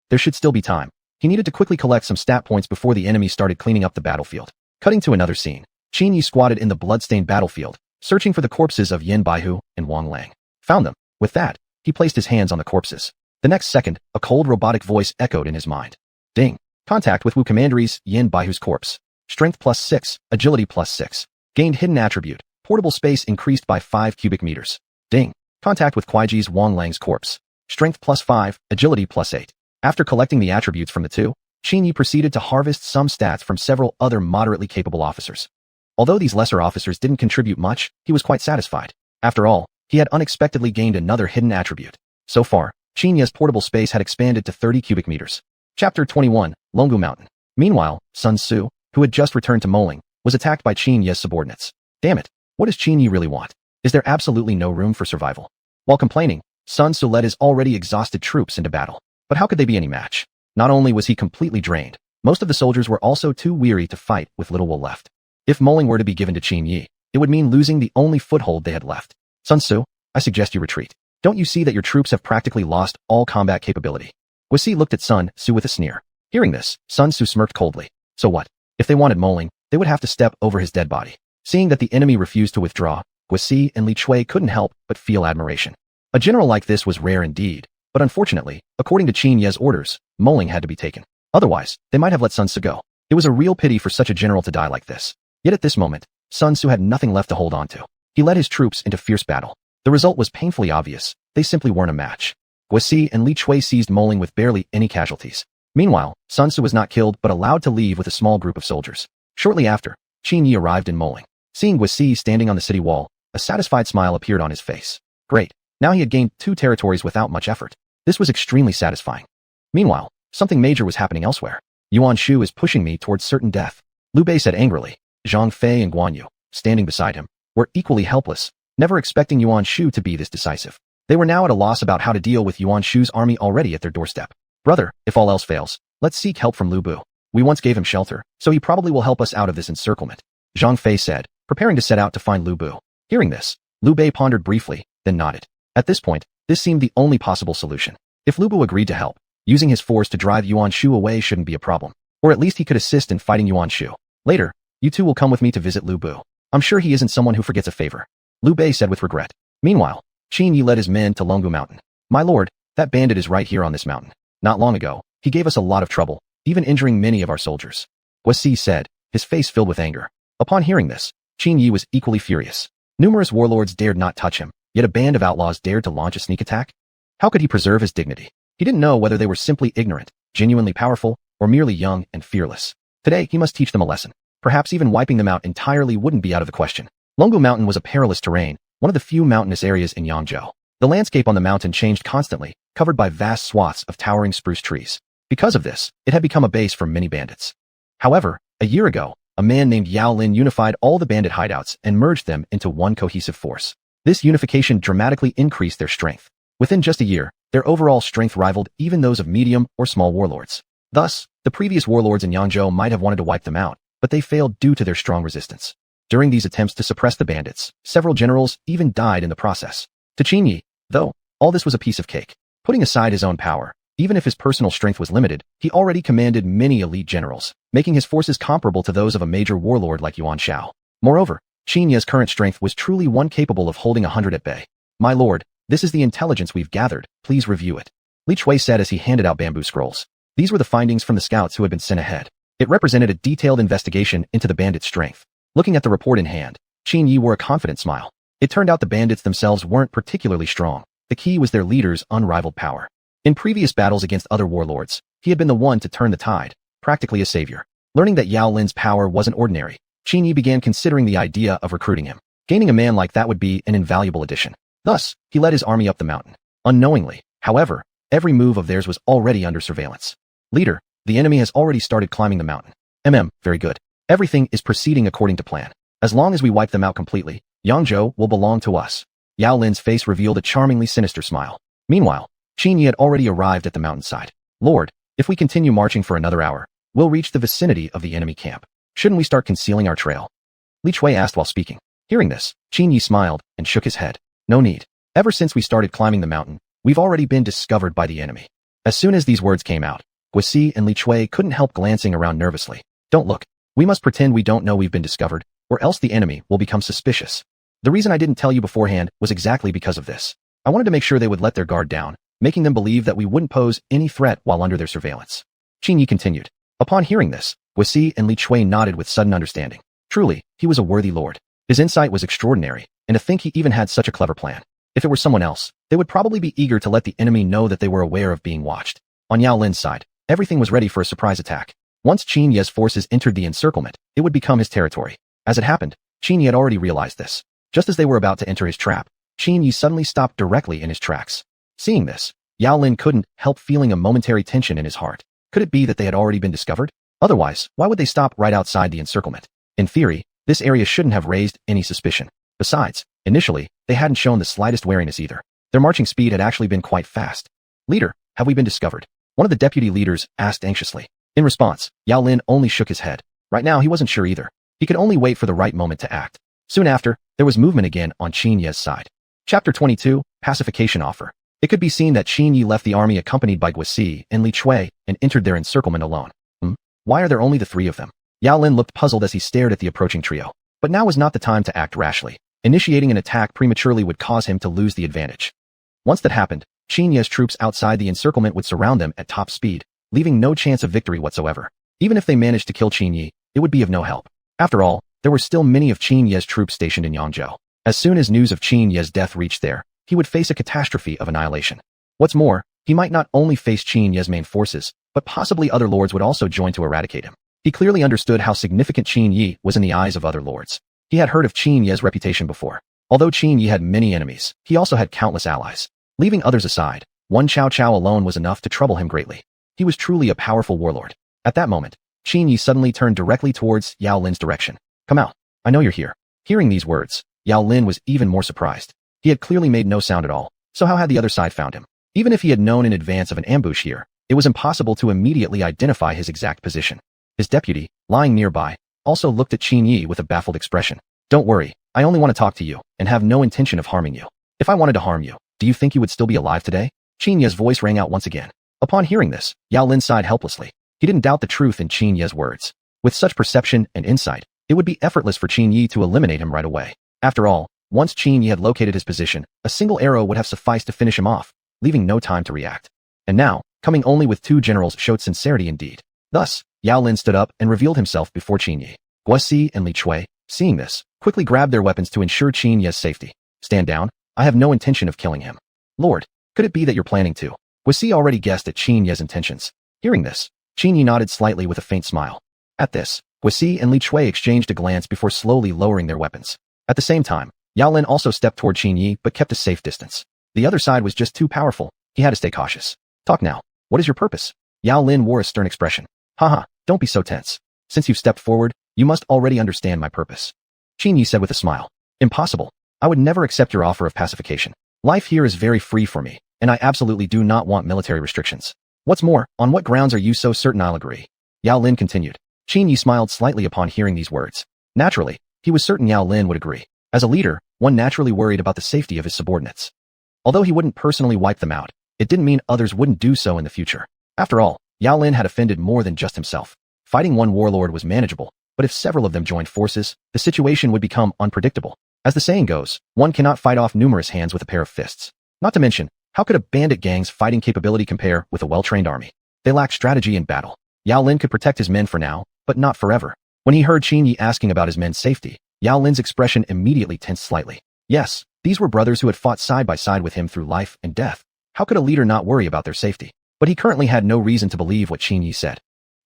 There should still be time. He needed to quickly collect some stat points before the enemy started cleaning up the battlefield. Cutting to another scene. Qin Yi squatted in the blood-stained battlefield, searching for the corpses of Yin Baihu and Wang Lang. Found them. With that, he placed his hands on the corpses. The next second, a cold robotic voice echoed in his mind. Ding. Contact with Wu Commandery's Yin Baihu's corpse. Strength +6, agility +6. Gained hidden attribute. Portable space increased by 5 cubic meters. Ding. Contact with Kuaiji's Wang Lang's corpse. Strength +5, agility +8. After collecting the attributes from the two, Qin Yi proceeded to harvest some stats from several other moderately capable officers. Although these lesser officers didn't contribute much, he was quite satisfied. After all, he had unexpectedly gained another hidden attribute. So far, Qin Yi's portable space had expanded to 30 cubic meters. Chapter 21, Longgu Mountain. Meanwhile, Sun Tzu, who had just returned to Moling, was attacked by Qin Yi's subordinates. Damn it, what does Qin Yi really want? Is there absolutely no room for survival? While complaining, Sun Tzu led his already exhausted troops into battle. But how could they be any match? Not only was he completely drained, most of the soldiers were also too weary to fight with little wool left. If Moling were to be given to Qin Yi, it would mean losing the only foothold they had left. Sun Tzu, I suggest you retreat. Don't you see that your troops have practically lost all combat capability? Guisi looked at Sun Tzu with a sneer. Hearing this, Sun Tzu smirked coldly. So what? If they wanted Moling, they would have to step over his dead body. Seeing that the enemy refused to withdraw, Guisi and Li Chui couldn't help but feel admiration. A general like this was rare indeed, but unfortunately, according to Qin Yi's orders, Moling had to be taken. Otherwise, they might have let Sun Tzu go. It was a real pity for such a general to die like this. Yet at this moment, Sun Tzu had nothing left to hold on to. He led his troops into fierce battle. The result was painfully obvious. They simply weren't a match. Guisi and Li Chui seized Moling with barely any casualties. Meanwhile, Sun Tzu was not killed but allowed to leave with a small group of soldiers. Shortly after, Qin Yi arrived in Moling. Seeing Guisi standing on the city wall, a satisfied smile appeared on his face. Great. Now he had gained 2 territories without much effort. This was extremely satisfying. Meanwhile, something major was happening elsewhere. Yuan Shu is pushing me towards certain death, Liu Bei said angrily. Zhang Fei and Guan Yu, standing beside him, were equally helpless, never expecting Yuan Shu to be this decisive. They were now at a loss about how to deal with Yuan Shu's army already at their doorstep. Brother, if all else fails, let's seek help from Lu Bu. We once gave him shelter, so he probably will help us out of this encirclement, Zhang Fei said, preparing to set out to find Lu Bu. Hearing this, Liu Bei pondered briefly, then nodded. At this point, this seemed the only possible solution. If Lu Bu agreed to help, using his force to drive Yuan Shu away shouldn't be a problem. Or at least he could assist in fighting Yuan Shu. Later, you two will come with me to visit Lu Bu. I'm sure he isn't someone who forgets a favor, Liu Bei said with regret. Meanwhile, Qin Yi led his men to Longgu Mountain. My lord, that bandit is right here on this mountain. Not long ago, he gave us a lot of trouble, even injuring many of our soldiers, Guisi said, his face filled with anger. Upon hearing this, Qin Yi was equally furious. Numerous warlords dared not touch him, yet a band of outlaws dared to launch a sneak attack? How could he preserve his dignity? He didn't know whether they were simply ignorant, genuinely powerful, or merely young and fearless. Today, he must teach them a lesson. Perhaps even wiping them out entirely wouldn't be out of the question. Longgu Mountain was a perilous terrain, one of the few mountainous areas in Yangzhou. The landscape on the mountain changed constantly, covered by vast swaths of towering spruce trees. Because of this, it had become a base for many bandits. However, a year ago, a man named Yao Lin unified all the bandit hideouts and merged them into one cohesive force. This unification dramatically increased their strength. Within just a year, their overall strength rivaled even those of medium or small warlords. Thus, the previous warlords in Yangzhou might have wanted to wipe them out, but they failed due to their strong resistance. During these attempts to suppress the bandits, several generals even died in the process. To Qin Yi, though, all this was a piece of cake. Putting aside his own power, even if his personal strength was limited, he already commanded many elite generals, making his forces comparable to those of a major warlord like Yuan Shao. Moreover, Qin Yi's current strength was truly one capable of holding 100 at bay. My lord, this is the intelligence we've gathered, please review it, Li Chui said as he handed out bamboo scrolls. These were the findings from the scouts who had been sent ahead. It represented a detailed investigation into the bandits' strength. Looking at the report in hand, Qin Yi wore a confident smile. It turned out the bandits themselves weren't particularly strong. The key was their leader's unrivaled power. In previous battles against other warlords, he had been the one to turn the tide, practically a savior. Learning that Yao Lin's power wasn't ordinary, Qin Yi began considering the idea of recruiting him. Gaining a man like that would be an invaluable addition. Thus, he led his army up the mountain. Unknowingly, however, every move of theirs was already under surveillance. Leader, the enemy has already started climbing the mountain. Very good. Everything is proceeding according to plan. As long as we wipe them out completely, Yangzhou will belong to us. Yao Lin's face revealed a charmingly sinister smile. Meanwhile, Qin Yi had already arrived at the mountainside. Lord, if we continue marching for another hour, we'll reach the vicinity of the enemy camp. Shouldn't we start concealing our trail? Li Chui asked while speaking. Hearing this, Qin Yi smiled and shook his head. No need. Ever since we started climbing the mountain, we've already been discovered by the enemy. As soon as these words came out, Guisi and Li Chui couldn't help glancing around nervously. Don't look. We must pretend we don't know we've been discovered, or else the enemy will become suspicious. The reason I didn't tell you beforehand was exactly because of this. I wanted to make sure they would let their guard down, making them believe that we wouldn't pose any threat while under their surveillance. Qin Yi continued. Upon hearing this, Guisi and Li Chui nodded with sudden understanding. Truly, he was a worthy lord. His insight was extraordinary, and to think he even had such a clever plan. If it were someone else, they would probably be eager to let the enemy know that they were aware of being watched. On Yao Lin's side, everything was ready for a surprise attack. Once Qin Ye's forces entered the encirclement, it would become his territory. As it happened, Qin Yi had already realized this. Just as they were about to enter his trap, Qin Yi suddenly stopped directly in his tracks. Seeing this, Yao Lin couldn't help feeling a momentary tension in his heart. Could it be that they had already been discovered? Otherwise, why would they stop right outside the encirclement? In theory, this area shouldn't have raised any suspicion. Besides, initially, they hadn't shown the slightest wariness either. Their marching speed had actually been quite fast. Leader, have we been discovered? One of the deputy leaders asked anxiously. In response, Yao Lin only shook his head. Right now he wasn't sure either. He could only wait for the right moment to act. Soon after, there was movement again on Qin Ye's side. Chapter 22, Pacification Offer. It could be seen that Qin Yi left the army accompanied by Guisi and Li Chui and entered their encirclement alone. Why are there only the three of them? Yao Lin looked puzzled as he stared at the approaching trio. But now was not the time to act rashly. Initiating an attack prematurely would cause him to lose the advantage. Once that happened, Qin Ye's troops outside the encirclement would surround them at top speed, leaving no chance of victory whatsoever. Even if they managed to kill Qin Yi, it would be of no help. After all, there were still many of Qin Ye's troops stationed in Yangzhou. As soon as news of Qin Ye's death reached there, he would face a catastrophe of annihilation. What's more, he might not only face Qin Ye's main forces, but possibly other lords would also join to eradicate him. He clearly understood how significant Qin Yi was in the eyes of other lords. He had heard of Qin Ye's reputation before. Although Qin Yi had many enemies, he also had countless allies. Leaving others aside, one Cao Cao alone was enough to trouble him greatly. He was truly a powerful warlord. At that moment, Qin Yi suddenly turned directly towards Yao Lin's direction. Come out. I know you're here. Hearing these words, Yao Lin was even more surprised. He had clearly made no sound at all, so how had the other side found him? Even if he had known in advance of an ambush here, it was impossible to immediately identify his exact position. His deputy, lying nearby, also looked at Qin Yi with a baffled expression. Don't worry, I only want to talk to you, and have no intention of harming you. If I wanted to harm you, do you think you would still be alive today? Qin Yi's voice rang out once again. Upon hearing this, Yao Lin sighed helplessly. He didn't doubt the truth in Qin Yi's words. With such perception and insight, it would be effortless for Qin Yi to eliminate him right away. After all, once Qin Yi had located his position, a single arrow would have sufficed to finish him off, leaving no time to react. And now, coming only with two generals showed sincerity indeed. Thus, Yao Lin stood up and revealed himself before Qin Yi. Guisi and Li Chui, seeing this, quickly grabbed their weapons to ensure Qin Yi's safety. Stand down. I have no intention of killing him. Lord, could it be that you're planning to? Guisi already guessed at Qin Yi's intentions. Hearing this, Qin Yi nodded slightly with a faint smile. At this, Guisi and Li Chui exchanged a glance before slowly lowering their weapons. At the same time, Yao Lin also stepped toward Qin Yi but kept a safe distance. The other side was just too powerful. He had to stay cautious. Talk now. What is your purpose? Yao Lin wore a stern expression. Haha, don't be so tense. Since you've stepped forward, you must already understand my purpose. Qin Yi said with a smile. Impossible. I would never accept your offer of pacification. Life here is very free for me, and I absolutely do not want military restrictions. What's more, on what grounds are you so certain I'll agree? Yao Lin continued. Qin Yi smiled slightly upon hearing these words. Naturally, he was certain Yao Lin would agree. As a leader, one naturally worried about the safety of his subordinates. Although he wouldn't personally wipe them out, it didn't mean others wouldn't do so in the future. After all, Yao Lin had offended more than just himself. Fighting one warlord was manageable, but if several of them joined forces, the situation would become unpredictable. As the saying goes, one cannot fight off numerous hands with a pair of fists. Not to mention, how could a bandit gang's fighting capability compare with a well-trained army? They lacked strategy in battle. Yao Lin could protect his men for now, but not forever. When he heard Qin Yi asking about his men's safety, Yao Lin's expression immediately tensed slightly. Yes, these were brothers who had fought side by side with him through life and death. How could a leader not worry about their safety? But he currently had no reason to believe what Qin Yi said.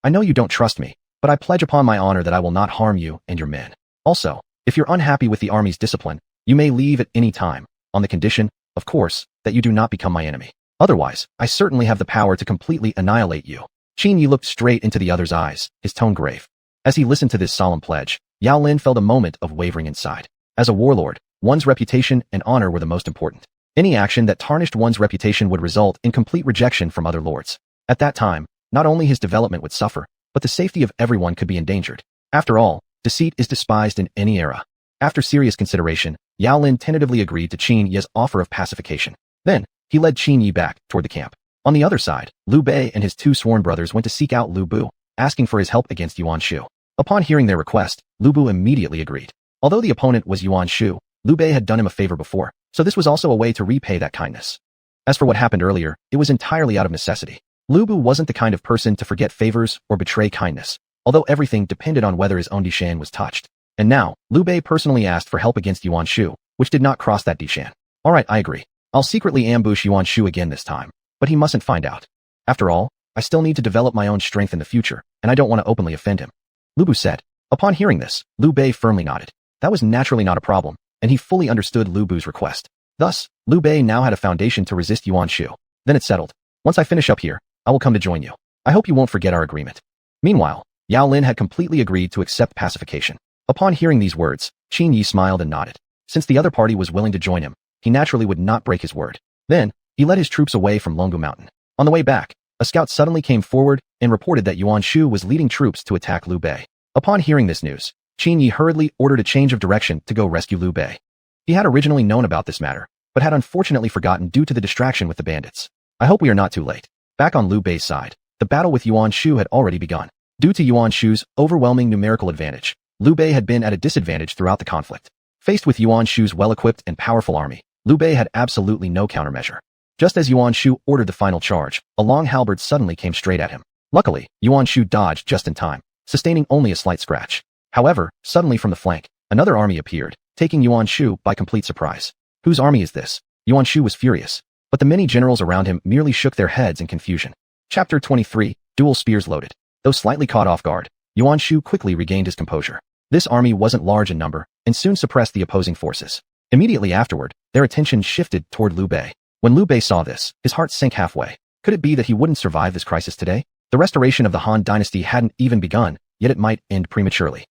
I know you don't trust me, but I pledge upon my honor that I will not harm you and your men. Also, if you're unhappy with the army's discipline, you may leave at any time, on the condition, of course, that you do not become my enemy. Otherwise, I certainly have the power to completely annihilate you. Qin Yi looked straight into the other's eyes, his tone grave. As he listened to this solemn pledge, Yao Lin felt a moment of wavering inside. As a warlord, one's reputation and honor were the most important. Any action that tarnished one's reputation would result in complete rejection from other lords. At that time, not only his development would suffer, but the safety of everyone could be endangered. After all, deceit is despised in any era. After serious consideration, Yao Lin tentatively agreed to Qin Yi's offer of pacification. Then, he led Qin Yi back toward the camp. On the other side, Liu Bei and his two sworn brothers went to seek out Lu Bu, asking for his help against Yuan Shu. Upon hearing their request, Lu Bu immediately agreed. Although the opponent was Yuan Shu, Liu Bei had done him a favor before, so this was also a way to repay that kindness. As for what happened earlier, it was entirely out of necessity. Lu Bu wasn't the kind of person to forget favors or betray kindness, although everything depended on whether his own Dishan was touched. And now, Liu Bei personally asked for help against Yuan Shu, which did not cross that Dishan. Alright, I agree. I'll secretly ambush Yuan Shu again this time, but he mustn't find out. After all, I still need to develop my own strength in the future, and I don't want to openly offend him. Lu Bu said. Upon hearing this, Liu Bei firmly nodded. That was naturally not a problem, and he fully understood Lu Bu's request. Thus, Liu Bei now had a foundation to resist Yuan Shu. Then it's settled. Once I finish up here, I will come to join you. I hope you won't forget our agreement. Meanwhile, Yao Lin had completely agreed to accept pacification. Upon hearing these words, Qin Yi smiled and nodded. Since the other party was willing to join him, he naturally would not break his word. Then, he led his troops away from Longgu Mountain. On the way back, a scout suddenly came forward and reported that Yuan Shu was leading troops to attack Liu Bei. Upon hearing this news, Qin Yi hurriedly ordered a change of direction to go rescue Liu Bei. He had originally known about this matter, but had unfortunately forgotten due to the distraction with the bandits. I hope we are not too late. Back on Liu Bei's side, the battle with Yuan Shu had already begun. Due to Yuan Shu's overwhelming numerical advantage, Liu Bei had been at a disadvantage throughout the conflict. Faced with Yuan Shu's well-equipped and powerful army, Liu Bei had absolutely no countermeasure. Just as Yuan Shu ordered the final charge, a long halberd suddenly came straight at him. Luckily, Yuan Shu dodged just in time, sustaining only a slight scratch. However, suddenly from the flank, another army appeared, taking Yuan Shu by complete surprise. Whose army is this? Yuan Shu was furious, but the many generals around him merely shook their heads in confusion. Chapter 23, Dual Spears Loaded. Though slightly caught off guard, Yuan Shu quickly regained his composure. This army wasn't large in number, and soon suppressed the opposing forces. Immediately afterward, their attention shifted toward Liu Bei. When Liu Bei saw this, his heart sank halfway. Could it be that he wouldn't survive this crisis today? The restoration of the Han Dynasty hadn't even begun, yet it might end prematurely.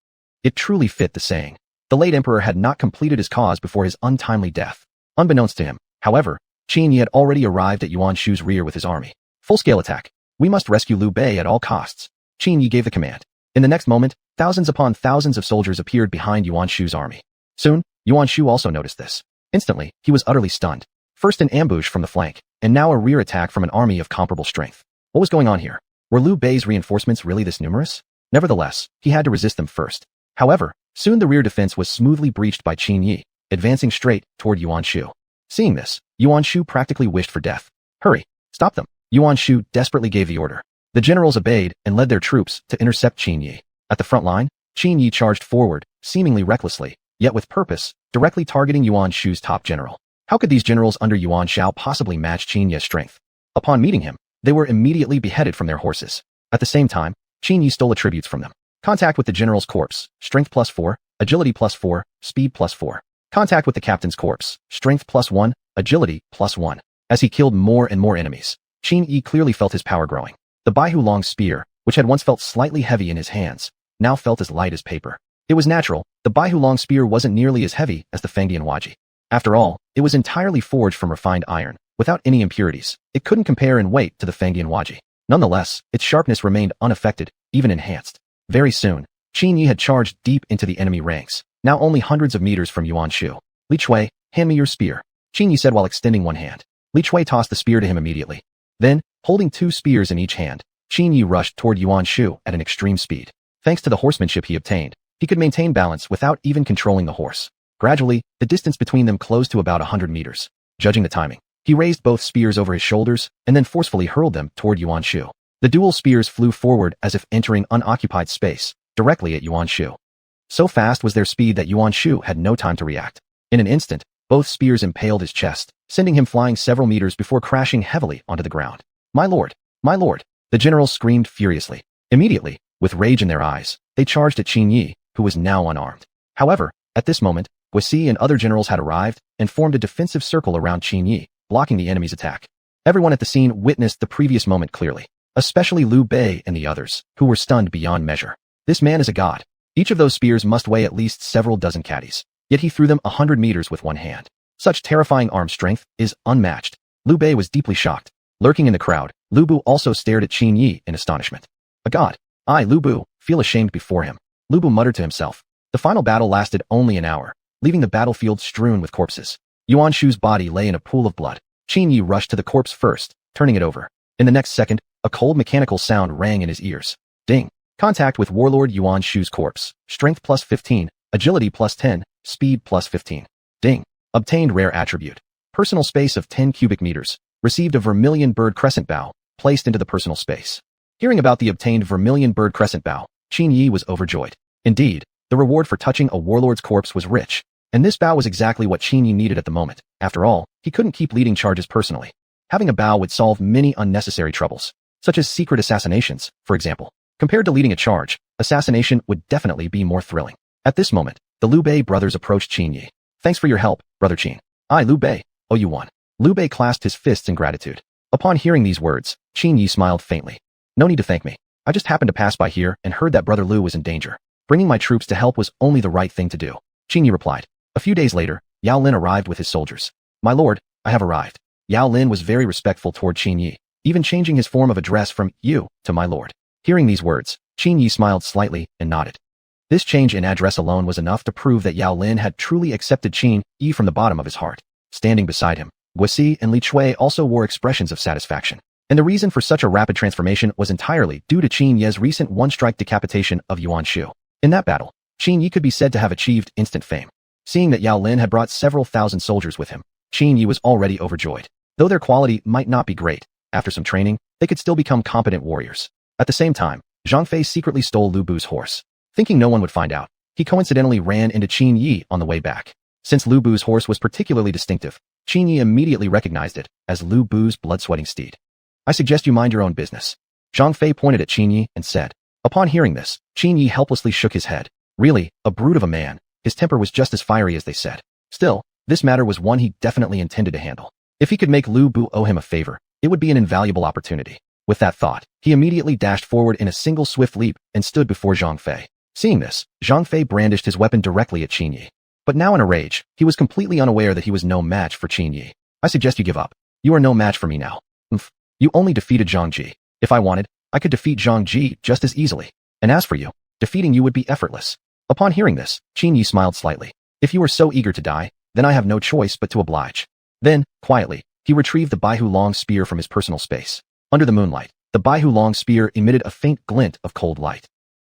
It truly fit the saying. The late emperor had not completed his cause before his untimely death. Unbeknownst to him, however, Qin Yi had already arrived at Yuan Shu's rear with his army. Full-scale attack. We must rescue Liu Bei at all costs. Qin Yi gave the command. In the next moment, thousands upon thousands of soldiers appeared behind Yuan Shu's army. Soon, Yuan Shu also noticed this. Instantly, he was utterly stunned. First an ambush from the flank, and now a rear attack from an army of comparable strength. What was going on here? Were Liu Bei's reinforcements really this numerous? Nevertheless, he had to resist them first. However, soon the rear defense was smoothly breached by Qin Yi, advancing straight toward Yuan Shu. Seeing this, Yuan Shu practically wished for death. Hurry! Stop them! Yuan Shu desperately gave the order. The generals obeyed and led their troops to intercept Qin Yi. At the front line, Qin Yi charged forward, seemingly recklessly, yet with purpose, directly targeting Yuan Shu's top general. How could these generals under Yuan Shao possibly match Qin Yi's strength? Upon meeting him, they were immediately beheaded from their horses. At the same time, Qin Yi stole attributes from them. Contact with the general's corpse, strength +4, agility +4, speed +4. Contact with the captain's corpse, strength +1, agility +1. As he killed more and more enemies, Qin Yi clearly felt his power growing. The Baihu long spear, which had once felt slightly heavy in his hands, now felt as light as paper. It was natural, the Baihu long spear wasn't nearly as heavy as the Fangdian Waji. After all, it was entirely forged from refined iron, without any impurities. It couldn't compare in weight to the Fangdian Waji. Nonetheless, its sharpness remained unaffected, even enhanced. Very soon, Qin Yi had charged deep into the enemy ranks, now only hundreds of meters from Yuan Shu. Li Chui, hand me your spear, Qin Yi said while extending one hand. Li Chui tossed the spear to him immediately. Then, holding two spears in each hand, Qin Yi rushed toward Yuan Shu at an extreme speed. Thanks to the horsemanship he obtained, he could maintain balance without even controlling the horse. Gradually, the distance between them closed to about 100 meters. Judging the timing, he raised both spears over his shoulders and then forcefully hurled them toward Yuan Shu. The dual spears flew forward as if entering unoccupied space, directly at Yuan Shu. So fast was their speed that Yuan Shu had no time to react. In an instant, both spears impaled his chest, sending him flying several meters before crashing heavily onto the ground. My lord! My lord! The generals screamed furiously. Immediately, with rage in their eyes, they charged at Qin Yi, who was now unarmed. However, at this moment, Guisi and other generals had arrived and formed a defensive circle around Qin Yi, blocking the enemy's attack. Everyone at the scene witnessed the previous moment clearly, especially Liu Bei and the others, who were stunned beyond measure. This man is a god. Each of those spears must weigh at least several dozen caddies, yet he threw them 100 meters with one hand. Such terrifying arm strength is unmatched. Liu Bei was deeply shocked. Lurking in the crowd, Lu Bu also stared at Qin Yi in astonishment. A god. I, Lu Bu, feel ashamed before him. Lu Bu muttered to himself. The final battle lasted only an hour, leaving the battlefield strewn with corpses. Yuan Shu's body lay in a pool of blood. Qin Yi rushed to the corpse first, turning it over. In the next second, a cold mechanical sound rang in his ears. Ding. Contact with Warlord Yuan Shu's corpse. Strength plus 15, agility plus 10, speed plus 15. Ding. Obtained rare attribute. Personal space of 10 cubic meters. Received a vermilion bird crescent bow, placed into the personal space. Hearing about the obtained vermilion bird crescent bow, Qin Yi was overjoyed. Indeed, the reward for touching a warlord's corpse was rich, and this bow was exactly what Qin Yi needed at the moment. After all, he couldn't keep leading charges personally. Having a bow would solve many unnecessary troubles, such as secret assassinations, for example. Compared to leading a charge, assassination would definitely be more thrilling. At this moment, the Liu Bei brothers approached Qin Yi. Thanks for your help, Brother Qin. I, Liu Bei, owe you one. Liu Bei clasped his fists in gratitude. Upon hearing these words, Qin Yi smiled faintly. No need to thank me. I just happened to pass by here and heard that Brother Liu was in danger. Bringing my troops to help was only the right thing to do. Qin Yi replied. A few days later, Yao Lin arrived with his soldiers. My lord, I have arrived. Yao Lin was very respectful toward Qin Yi, even changing his form of address from you to my lord. Hearing these words, Qin Yi smiled slightly and nodded. This change in address alone was enough to prove that Yao Lin had truly accepted Qin Yi from the bottom of his heart. Standing beside him, Guosi and Li Chui also wore expressions of satisfaction. And the reason for such a rapid transformation was entirely due to Qin Yi's recent one-strike decapitation of Yuan Shu. In that battle, Qin Yi could be said to have achieved instant fame. Seeing that Yao Lin had brought several thousand soldiers with him, Qin Yi was already overjoyed. Though their quality might not be great, after some training, they could still become competent warriors. At the same time, Zhang Fei secretly stole Lu Bu's horse. Thinking no one would find out, he coincidentally ran into Qin Yi on the way back. Since Lu Bu's horse was particularly distinctive, Qin Yi immediately recognized it as Lu Bu's blood-sweating steed. I suggest you mind your own business. Zhang Fei pointed at Qin Yi and said. Upon hearing this, Qin Yi helplessly shook his head. Really, a brute of a man, his temper was just as fiery as they said. Still, this matter was one he definitely intended to handle. If he could make Lu Bu owe him a favor, it would be an invaluable opportunity. With that thought, he immediately dashed forward in a single swift leap and stood before Zhang Fei. Seeing this, Zhang Fei brandished his weapon directly at Qin Yi. But now in a rage, he was completely unaware that he was no match for Qin Yi. I suggest you give up. You are no match for me now. You only defeated Zhang Ji. If I wanted, I could defeat Zhang Ji just as easily. And as for you, defeating you would be effortless. Upon hearing this, Qin Yi smiled slightly. If you are so eager to die, then I have no choice but to oblige. Then, quietly, he retrieved the Baihu long spear from his personal space. Under the moonlight, the Baihu long spear emitted a faint glint of cold light.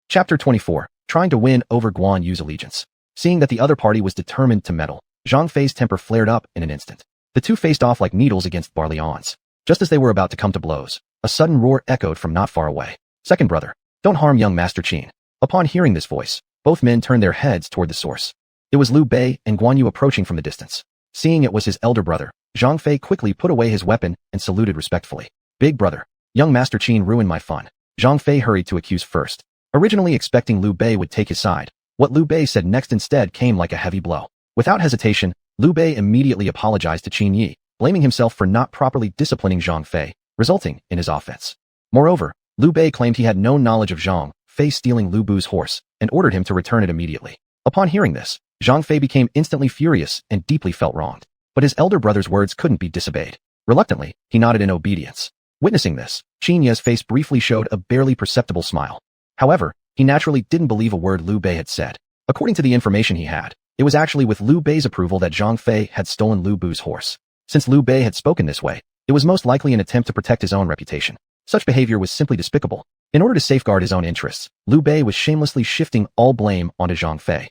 Chapter 24, Trying to win over Guan Yu's allegiance. Seeing that the other party was determined to meddle, Zhang Fei's temper flared up in an instant. The two faced off like needles against barley-ons. Just as they were about to come to blows, a sudden roar echoed from not far away. Second brother, don't harm young Master Qin. Upon hearing this voice, both men turned their heads toward the source. It was Liu Bei and Guan Yu approaching from the distance. Seeing it was his elder brother, Zhang Fei quickly put away his weapon and saluted respectfully. Big brother, young Master Qin ruined my fun. Zhang Fei hurried to accuse first. Originally expecting Liu Bei would take his side, what Liu Bei said next instead came like a heavy blow. Without hesitation, Liu Bei immediately apologized to Qin Yi, blaming himself for not properly disciplining Zhang Fei, resulting in his offense. Moreover, Liu Bei claimed he had no knowledge of Zhang Fei stealing Lu Bu's horse and ordered him to return it immediately. Upon hearing this, Zhang Fei became instantly furious and deeply felt wronged. But his elder brother's words couldn't be disobeyed. Reluctantly, he nodded in obedience. Witnessing this, Qin Yi's face briefly showed a barely perceptible smile. However, he naturally didn't believe a word Liu Bei had said. According to the information he had, it was actually with Liu Bei's approval that Zhang Fei had stolen Lu Bu's horse. Since Liu Bei had spoken this way, it was most likely an attempt to protect his own reputation. Such behavior was simply despicable. In order to safeguard his own interests, Liu Bei was shamelessly shifting all blame onto Zhang Fei,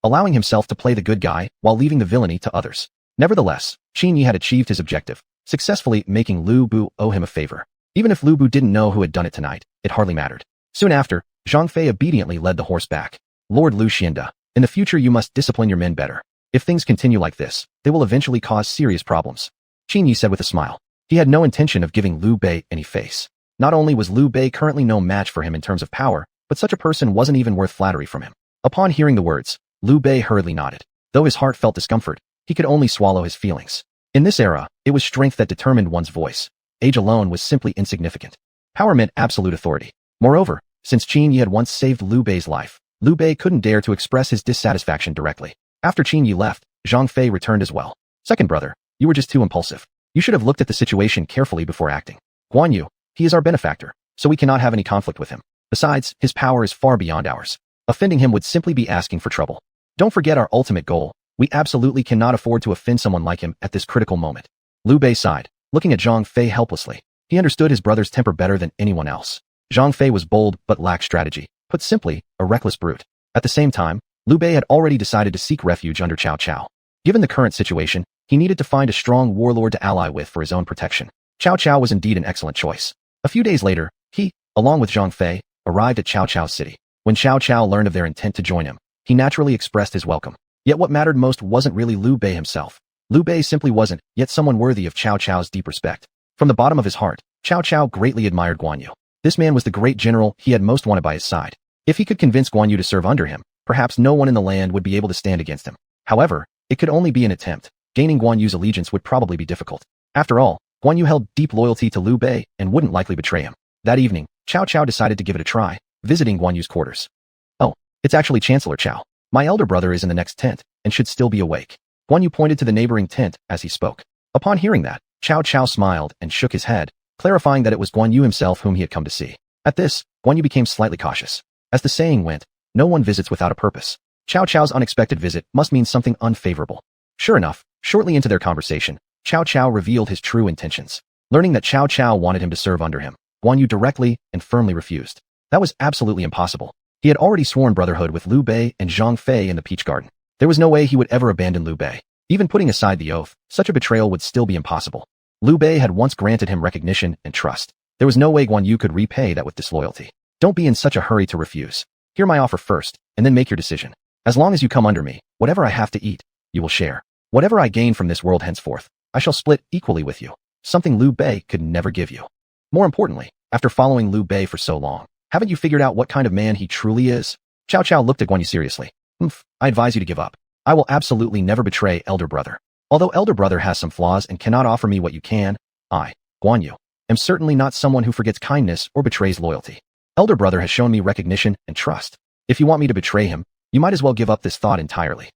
allowing himself to play the good guy while leaving the villainy to others. Nevertheless, Qin Yi had achieved his objective, successfully making Lu Bu owe him a favor. Even if Lu Bu didn't know who had done it tonight, it hardly mattered. Soon after, Zhang Fei obediently led the horse back. Lord Lu Xianda, in the future you must discipline your men better. If things continue like this, they will eventually cause serious problems. Qin Yi said with a smile. He had no intention of giving Liu Bei any face. Not only was Liu Bei currently no match for him in terms of power, but such a person wasn't even worth flattery from him. Upon hearing the words, Liu Bei hurriedly nodded. Though his heart felt discomfort, he could only swallow his feelings. In this era, it was strength that determined one's voice. Age alone was simply insignificant. Power meant absolute authority. Moreover, since Qin Yi had once saved Liu Bei's life, Liu Bei couldn't dare to express his dissatisfaction directly. After Qin Yi left, Zhang Fei returned as well. Second brother, you were just too impulsive. You should have looked at the situation carefully before acting. Guan Yu, he is our benefactor, so we cannot have any conflict with him. Besides, his power is far beyond ours. Offending him would simply be asking for trouble. Don't forget our ultimate goal. We absolutely cannot afford to offend someone like him at this critical moment. Liu Bei sighed, looking at Zhang Fei helplessly. He understood his brother's temper better than anyone else. Zhang Fei was bold but lacked strategy. Put simply, a reckless brute. At the same time, Liu Bei had already decided to seek refuge under Cao Cao. Given the current situation, he needed to find a strong warlord to ally with for his own protection. Cao Cao was indeed an excellent choice. A few days later, he, along with Zhang Fei, arrived at Cao Cao's city. When Cao Cao learned of their intent to join him, he naturally expressed his welcome. Yet what mattered most wasn't really Liu Bei himself. Liu Bei simply wasn't, yet someone worthy of Cao Cao's deep respect. From the bottom of his heart, Cao Cao greatly admired Guan Yu. This man was the great general he had most wanted by his side. If he could convince Guan Yu to serve under him, perhaps no one in the land would be able to stand against him. However, it could only be an attempt. Gaining Guan Yu's allegiance would probably be difficult. After all, Guan Yu held deep loyalty to Liu Bei and wouldn't likely betray him. That evening, Cao Cao decided to give it a try, visiting Guan Yu's quarters. Oh, it's actually Chancellor Cao. My elder brother is in the next tent and should still be awake. Guan Yu pointed to the neighboring tent as he spoke. Upon hearing that, Cao Cao smiled and shook his head, clarifying that it was Guan Yu himself whom he had come to see. At this, Guan Yu became slightly cautious. As the saying went, no one visits without a purpose. Cao Cao's unexpected visit must mean something unfavorable. Sure enough, shortly into their conversation, Cao Cao revealed his true intentions. Learning that Cao Cao wanted him to serve under him, Guan Yu directly and firmly refused. That was absolutely impossible. He had already sworn brotherhood with Liu Bei and Zhang Fei in the Peach Garden. There was no way he would ever abandon Liu Bei. Even putting aside the oath, such a betrayal would still be impossible. Liu Bei had once granted him recognition and trust. There was no way Guan Yu could repay that with disloyalty. Don't be in such a hurry to refuse. Hear my offer first, and then make your decision. As long as you come under me, whatever I have to eat, you will share. Whatever I gain from this world henceforth, I shall split equally with you. Something Liu Bei could never give you. More importantly, after following Liu Bei for so long, haven't you figured out what kind of man he truly is? Cao Cao looked at Guan Yu seriously. I advise you to give up. I will absolutely never betray elder brother. Although elder brother has some flaws and cannot offer me what you can, I, Guan Yu, am certainly not someone who forgets kindness or betrays loyalty. Elder brother has shown me recognition and trust. If you want me to betray him, you might as well give up this thought entirely.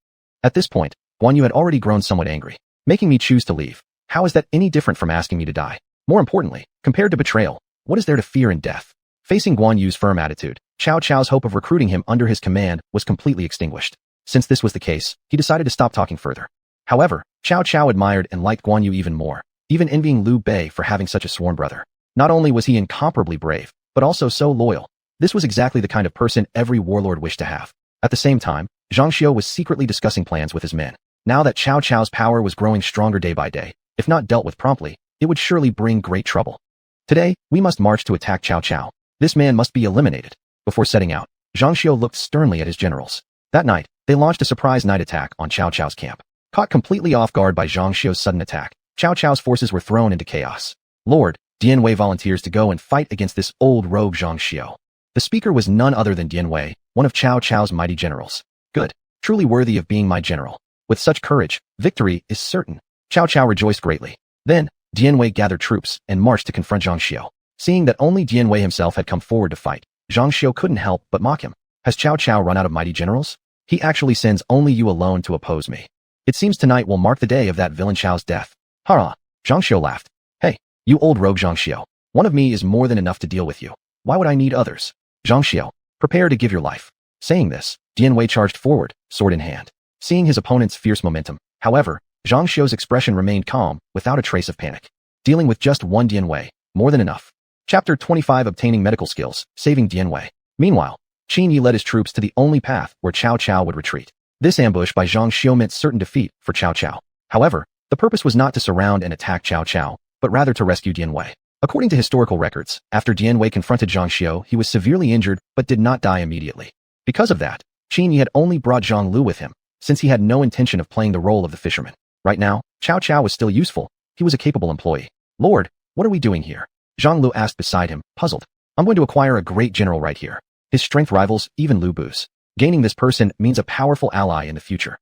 At this point, Guan Yu had already grown somewhat angry, making me choose to leave. How is that any different from asking me to die? More importantly, compared to betrayal, what is there to fear in death? Facing Guan Yu's firm attitude, Cao Cao's hope of recruiting him under his command was completely extinguished. Since this was the case, he decided to stop talking further. However, Cao Cao admired and liked Guan Yu even more, even envying Liu Bei for having such a sworn brother. Not only was he incomparably brave, but also so loyal. This was exactly the kind of person every warlord wished to have. At the same time, Zhang Xiu was secretly discussing plans with his men. Now that Cao Cao's power was growing stronger day by day, if not dealt with promptly, it would surely bring great trouble. Today, we must march to attack Cao Cao. This man must be eliminated. Before setting out, Zhang Xiu looked sternly at his generals. That night, they launched a surprise night attack on Cao Cao's camp. Caught completely off guard by Zhang Xiu's sudden attack, Cao Cao's forces were thrown into chaos. Lord, Dian Wei volunteers to go and fight against this old rogue Zhang Xiu. The speaker was none other than Dian Wei, one of Cao Cao's mighty generals. Good, truly worthy of being my general. With such courage, victory is certain. Cao Cao rejoiced greatly. Then, Dian Wei gathered troops and marched to confront Zhang Xiu. Seeing that only Dian Wei himself had come forward to fight, Zhang Xiu couldn't help but mock him. Has Cao Cao run out of mighty generals? He actually sends only you alone to oppose me. It seems tonight will mark the day of that villain Xiao's death. Hurrah! Zhang Xiu laughed. Hey, you old rogue Zhang Xiu. One of me is more than enough to deal with you. Why would I need others? Zhang Xiu, prepare to give your life. Saying this, Dian Wei charged forward, sword in hand. Seeing his opponent's fierce momentum, however, Zhang Xiu's expression remained calm, without a trace of panic. Dealing with just one Dian Wei, more than enough. Chapter 25 Obtaining Medical Skills, Saving Dian Wei. Meanwhile, Qin Yi led his troops to the only path where Cao Cao would retreat. This ambush by Zhang Xiu meant certain defeat for Cao Cao. However, the purpose was not to surround and attack Cao Cao, but rather to rescue Dian Wei. According to historical records, after Dian Wei confronted Zhang Xiu, he was severely injured but did not die immediately. Because of that, Qin Yi had only brought Zhang Lu with him, since he had no intention of playing the role of the fisherman. Right now, Cao Cao was still useful. He was a capable employee. Lord, what are we doing here? Zhang Lu asked beside him, puzzled. I'm going to acquire a great general right here. His strength rivals even Lu Bu's. Gaining this person means a powerful ally in the future.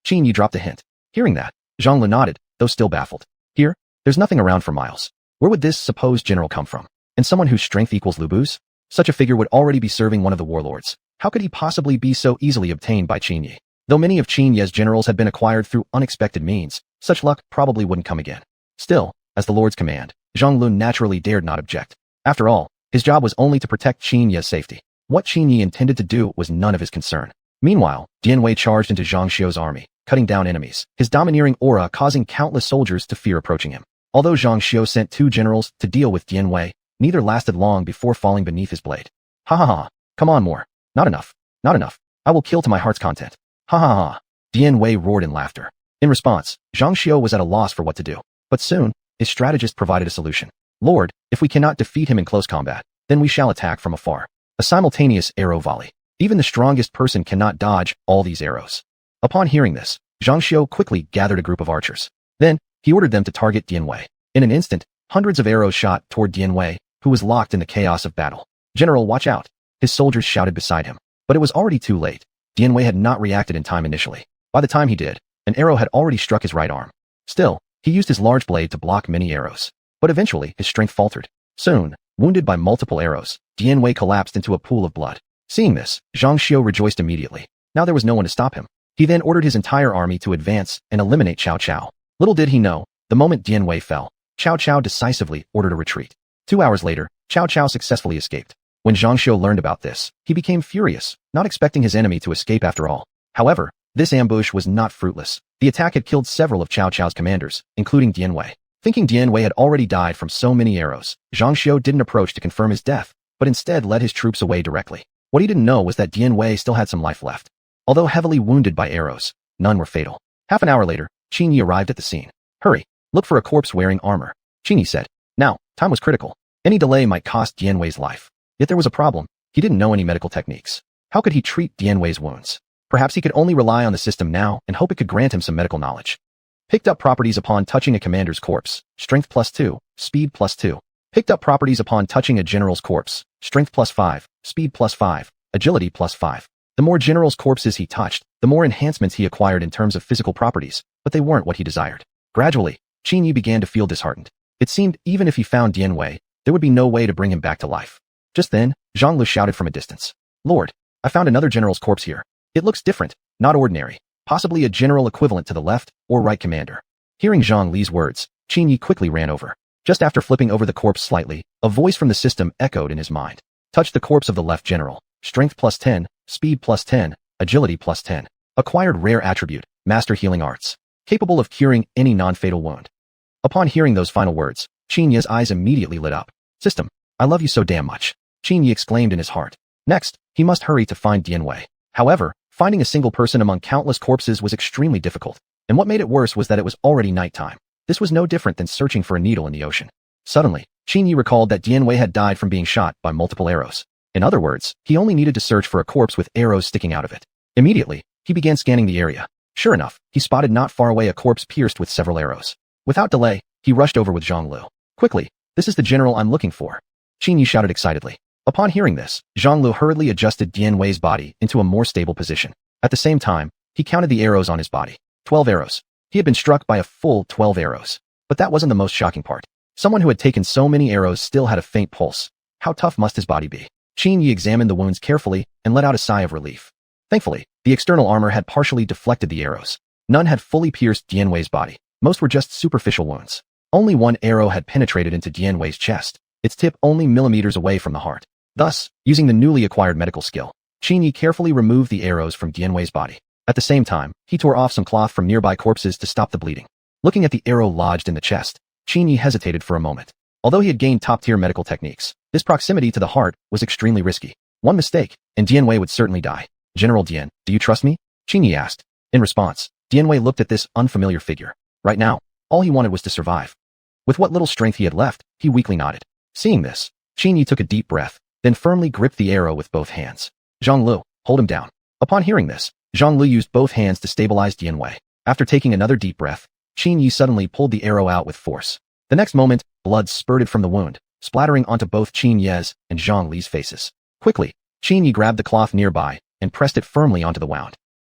Qin Yi dropped a hint. Hearing that, Zhang Lu nodded, though still baffled. Here, there's nothing around for miles. Where would this supposed general come from? And someone whose strength equals Lu Bu's? Such a figure would already be serving one of the warlords. How could he possibly be so easily obtained by Qin Yi? Though many of Qin Yi's generals had been acquired through unexpected means, such luck probably wouldn't come again. Still, as the Lord's command, Zhang Lu naturally dared not object. After all, his job was only to protect Qin Yi's safety. What Qin Yi intended to do was none of his concern. Meanwhile, Dian Wei charged into Zhang Xiu's army, cutting down enemies, his domineering aura causing countless soldiers to fear approaching him. Although Zhang Xiu sent 2 generals to deal with Dian Wei, neither lasted long before falling beneath his blade. Ha ha ha. Come on more. Not enough. Not enough. I will kill to my heart's content. Ha ha ha. Dian Wei roared in laughter. In response, Zhang Xiu was at a loss for what to do. But soon, his strategist provided a solution. Lord, if we cannot defeat him in close combat, then we shall attack from afar. A simultaneous arrow volley. Even the strongest person cannot dodge all these arrows. Upon hearing this, Zhang Xiu quickly gathered a group of archers. Then, he ordered them to target Dian Wei. In an instant, hundreds of arrows shot toward Dian Wei, who was locked in the chaos of battle. General, watch out! His soldiers shouted beside him. But it was already too late. Dian Wei had not reacted in time initially. By the time he did, an arrow had already struck his right arm. Still, he used his large blade to block many arrows. But eventually, his strength faltered. Soon, wounded by multiple arrows, Dian Wei collapsed into a pool of blood. Seeing this, Zhang Xiu rejoiced immediately. Now there was no one to stop him. He then ordered his entire army to advance and eliminate Cao Cao. Little did he know, the moment Dian Wei fell, Cao Cao decisively ordered a retreat. 2 hours later, Cao Cao successfully escaped. When Zhang Xiu learned about this, he became furious, not expecting his enemy to escape after all. However, this ambush was not fruitless. The attack had killed several of Cao Cao's commanders, including Dian Wei. Thinking Dian Wei had already died from so many arrows, Zhang Xiu didn't approach to confirm his death, but instead led his troops away directly. What he didn't know was that Dian Wei still had some life left. Although heavily wounded by arrows, none were fatal. Half an hour later, Qin Yi arrived at the scene. Hurry, look for a corpse wearing armor, Qin Yi said. Now, time was critical. Any delay might cost Dian Wei's life. Yet there was a problem. He didn't know any medical techniques. How could he treat Dian Wei's wounds? Perhaps he could only rely on the system now and hope it could grant him some medical knowledge. Picked up properties upon touching a commander's corpse, strength +2, speed +2. Picked up properties upon touching a general's corpse, strength +5, speed +5, agility +5. The more generals' corpses he touched, the more enhancements he acquired in terms of physical properties, but they weren't what he desired. Gradually, Qin Yi began to feel disheartened. It seemed even if he found Dian Wei, there would be no way to bring him back to life. Just then, Zhang Lu shouted from a distance. Lord, I found another general's corpse here. It looks different, not ordinary, possibly a general equivalent to the left or right commander. Hearing Zhang Li's words, Qin Yi quickly ran over. Just after flipping over the corpse slightly, a voice from the system echoed in his mind. Touch the corpse of the left general. Strength +10, speed +10, agility +10. Acquired rare attribute, master healing arts. Capable of curing any non-fatal wound. Upon hearing those final words, Qin Yi's eyes immediately lit up. System, I love you so damn much, Qin Yi exclaimed in his heart. Next, he must hurry to find Dian Wei. However, finding a single person among countless corpses was extremely difficult, and what made it worse was that it was already nighttime. This was no different than searching for a needle in the ocean. Suddenly, Qin Yi recalled that Dian Wei had died from being shot by multiple arrows. In other words, he only needed to search for a corpse with arrows sticking out of it. Immediately, he began scanning the area. Sure enough, he spotted not far away a corpse pierced with several arrows. Without delay, he rushed over with Zhang Lu. Quickly, this is the general I'm looking for, Qin Yi shouted excitedly. Upon hearing this, Zhang Lu hurriedly adjusted Dian Wei's body into a more stable position. At the same time, he counted the arrows on his body. 12 arrows. He had been struck by a full 12 arrows. But that wasn't the most shocking part. Someone who had taken so many arrows still had a faint pulse. How tough must his body be? Qin Yi examined the wounds carefully and let out a sigh of relief. Thankfully, the external armor had partially deflected the arrows. None had fully pierced Dian Wei's body. Most were just superficial wounds. Only one arrow had penetrated into Dian Wei's chest, its tip only millimeters away from the heart. Thus, using the newly acquired medical skill, Qin Yi carefully removed the arrows from Dian Wei's body. At the same time, he tore off some cloth from nearby corpses to stop the bleeding. Looking at the arrow lodged in the chest, Qin Yi hesitated for a moment. Although he had gained top-tier medical techniques, this proximity to the heart was extremely risky. One mistake, and Dian Wei would certainly die. General Dian, do you trust me? Qin Yi asked. In response, Dian Wei looked at this unfamiliar figure. Right now, all he wanted was to survive. With what little strength he had left, he weakly nodded. Seeing this, Qin Yi took a deep breath, then firmly gripped the arrow with both hands. Zhang Lu, hold him down. Upon hearing this, Zhang Lu used both hands to stabilize Dian Wei. After taking another deep breath, Qin Yi suddenly pulled the arrow out with force. The next moment, blood spurted from the wound, splattering onto both Qin Yi's and Zhang Li's faces. Quickly, Qin Yi grabbed the cloth nearby and pressed it firmly onto the wound.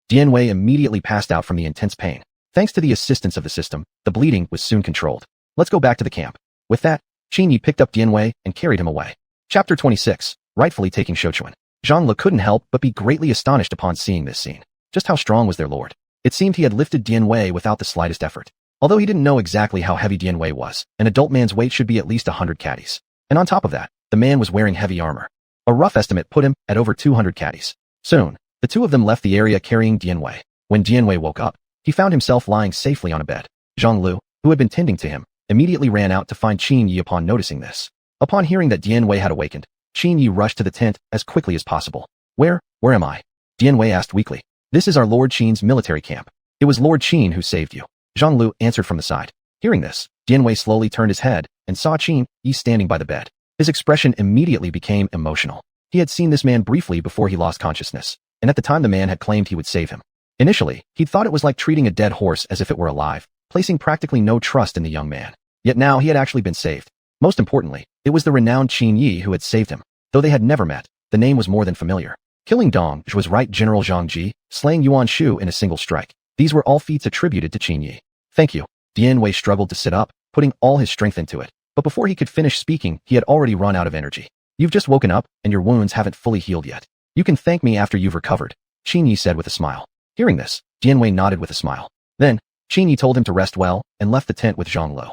Dian Wei immediately passed out from the intense pain. Thanks to the assistance of the system, the bleeding was soon controlled. Let's go back to the camp. With that, Qin Yi picked up Dian Wei and carried him away. Chapter 26, rightfully taking Shouchuan. Zhang Lu couldn't help but be greatly astonished upon seeing this scene. Just how strong was their lord? It seemed he had lifted Dian Wei without the slightest effort. Although he didn't know exactly how heavy Dian Wei was, an adult man's weight should be at least 100 caddies. And on top of that, the man was wearing heavy armor. A rough estimate put him at over 200 caddies. Soon, the two of them left the area carrying Dian Wei. When Dian Wei woke up, he found himself lying safely on a bed. Zhang Lu, who had been tending to him, immediately ran out to find Qin Yi upon noticing this. Upon hearing that Dian Wei had awakened, Qin Yi rushed to the tent as quickly as possible. Where am I? Dian Wei asked weakly. This is our Lord Qin's military camp. It was Lord Qin who saved you. Zhang Lu answered from the side. Hearing this, Dian Wei slowly turned his head and saw Qin Yi standing by the bed. His expression immediately became emotional. He had seen this man briefly before he lost consciousness, and at the time the man had claimed he would save him. Initially, he'd thought it was like treating a dead horse as if it were alive, placing practically no trust in the young man. Yet now he had actually been saved. Most importantly, it was the renowned Qin Yi who had saved him. Though they had never met, the name was more than familiar. Killing Dong Zhuo's right General Zhang Ji, slaying Yuan Shu in a single strike. These were all feats attributed to Qin Yi. Thank you. Dian Wei struggled to sit up, putting all his strength into it. But before he could finish speaking, he had already run out of energy. You've just woken up, and your wounds haven't fully healed yet. You can thank me after you've recovered, Qin Yi said with a smile. Hearing this, Dian Wei nodded with a smile. Then, Qin Yi told him to rest well and left the tent with Zhang Lu.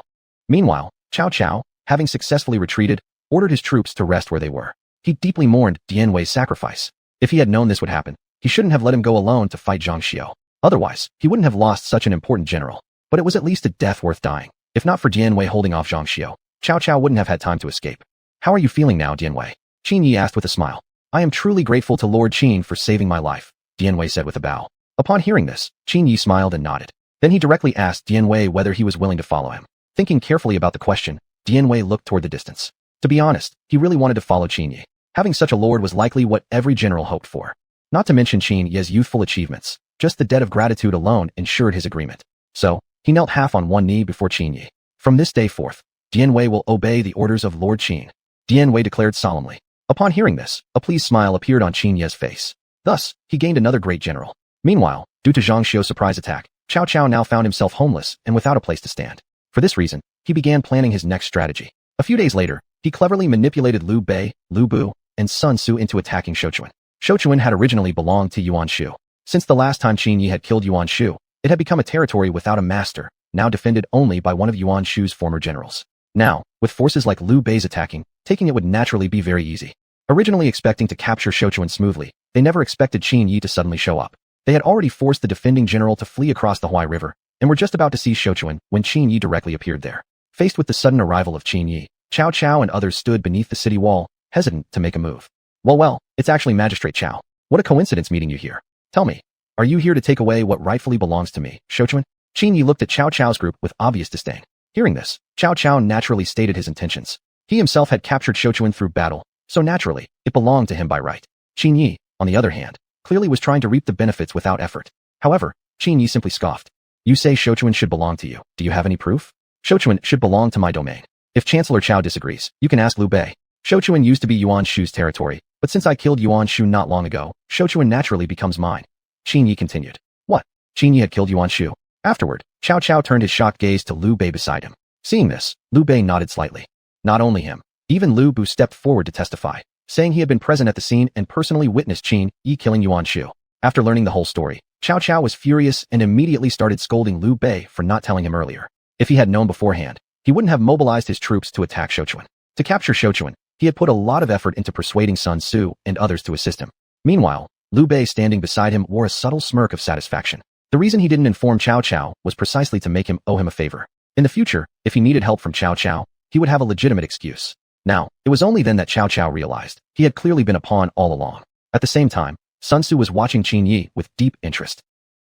Meanwhile, Cao Cao, having successfully retreated, ordered his troops to rest where they were. He deeply mourned Dian Wei's sacrifice. If he had known this would happen, he shouldn't have let him go alone to fight Zhang Xiu. Otherwise, he wouldn't have lost such an important general. But it was at least a death worth dying. If not for Dian Wei holding off Zhang Xiu, Cao Cao wouldn't have had time to escape. How are you feeling now, Dian Wei? Qin Yi asked with a smile. I am truly grateful to Lord Qin for saving my life, Dian Wei said with a bow. Upon hearing this, Qin Yi smiled and nodded. Then he directly asked Dian Wei whether he was willing to follow him. Thinking carefully about the question, Dian Wei looked toward the distance. To be honest, he really wanted to follow Qin Yi. Having such a lord was likely what every general hoped for. Not to mention Qin Yi's youthful achievements, just the debt of gratitude alone ensured his agreement. So, he knelt half on one knee before Qin Yi. From this day forth, Dian Wei will obey the orders of Lord Qin, Dian Wei declared solemnly. Upon hearing this, a pleased smile appeared on Qin Yi's face. Thus, he gained another great general. Meanwhile, due to Zhang Xiu's surprise attack, Cao Cao now found himself homeless and without a place to stand. For this reason, he began planning his next strategy. A few days later, he cleverly manipulated Liu Bei, Lu Bu, and Sun Tzu into attacking Shouchuan. Shouchuan had originally belonged to Yuan Shu. Since the last time Qin Yi had killed Yuan Shu, it had become a territory without a master, now defended only by one of Yuan Shu's former generals. Now, with forces like Liu Bei's attacking, taking it would naturally be very easy. Originally expecting to capture Shouchuan smoothly, they never expected Qin Yi to suddenly show up. They had already forced the defending general to flee across the Huai River, and were just about to seize Shouchuan when Qin Yi directly appeared there. Faced with the sudden arrival of Qin Yi, Cao Cao and others stood beneath the city wall, hesitant to make a move. Well, it's actually Magistrate Cao. What a coincidence meeting you here. Tell me, are you here to take away what rightfully belongs to me, Shouchuan? Qin Yi looked at Cao Cao's group with obvious disdain. Hearing this, Cao Cao naturally stated his intentions. He himself had captured Shouchuan through battle, so naturally, it belonged to him by right. Qin Yi, on the other hand, clearly was trying to reap the benefits without effort. However, Qin Yi simply scoffed. You say Shouchuan should belong to you. Do you have any proof? Shouchuan should belong to my domain. If Chancellor Cao disagrees, you can ask Liu Bei. Shouchuan used to be Yuan Shu's territory, but since I killed Yuan Shu not long ago, Shouchuan naturally becomes mine. Qin Yi continued. What? Qin Yi had killed Yuan Shu? Afterward, Cao Cao turned his shocked gaze to Liu Bei beside him. Seeing this, Liu Bei nodded slightly. Not only him, even Liu Bu stepped forward to testify, saying he had been present at the scene and personally witnessed Qin Yi killing Yuan Shu. After learning the whole story, Cao Cao was furious and immediately started scolding Liu Bei for not telling him earlier. If he had known beforehand, he wouldn't have mobilized his troops to attack Shouchuan. To capture Shouchuan, he had put a lot of effort into persuading Sun Tzu and others to assist him. Meanwhile, Liu Bei standing beside him wore a subtle smirk of satisfaction. The reason he didn't inform Cao Cao was precisely to make him owe him a favor. In the future, if he needed help from Cao Cao, he would have a legitimate excuse. Now, it was only then that Cao Cao realized he had clearly been a pawn all along. At the same time, Sun Tzu was watching Qin Yi with deep interest.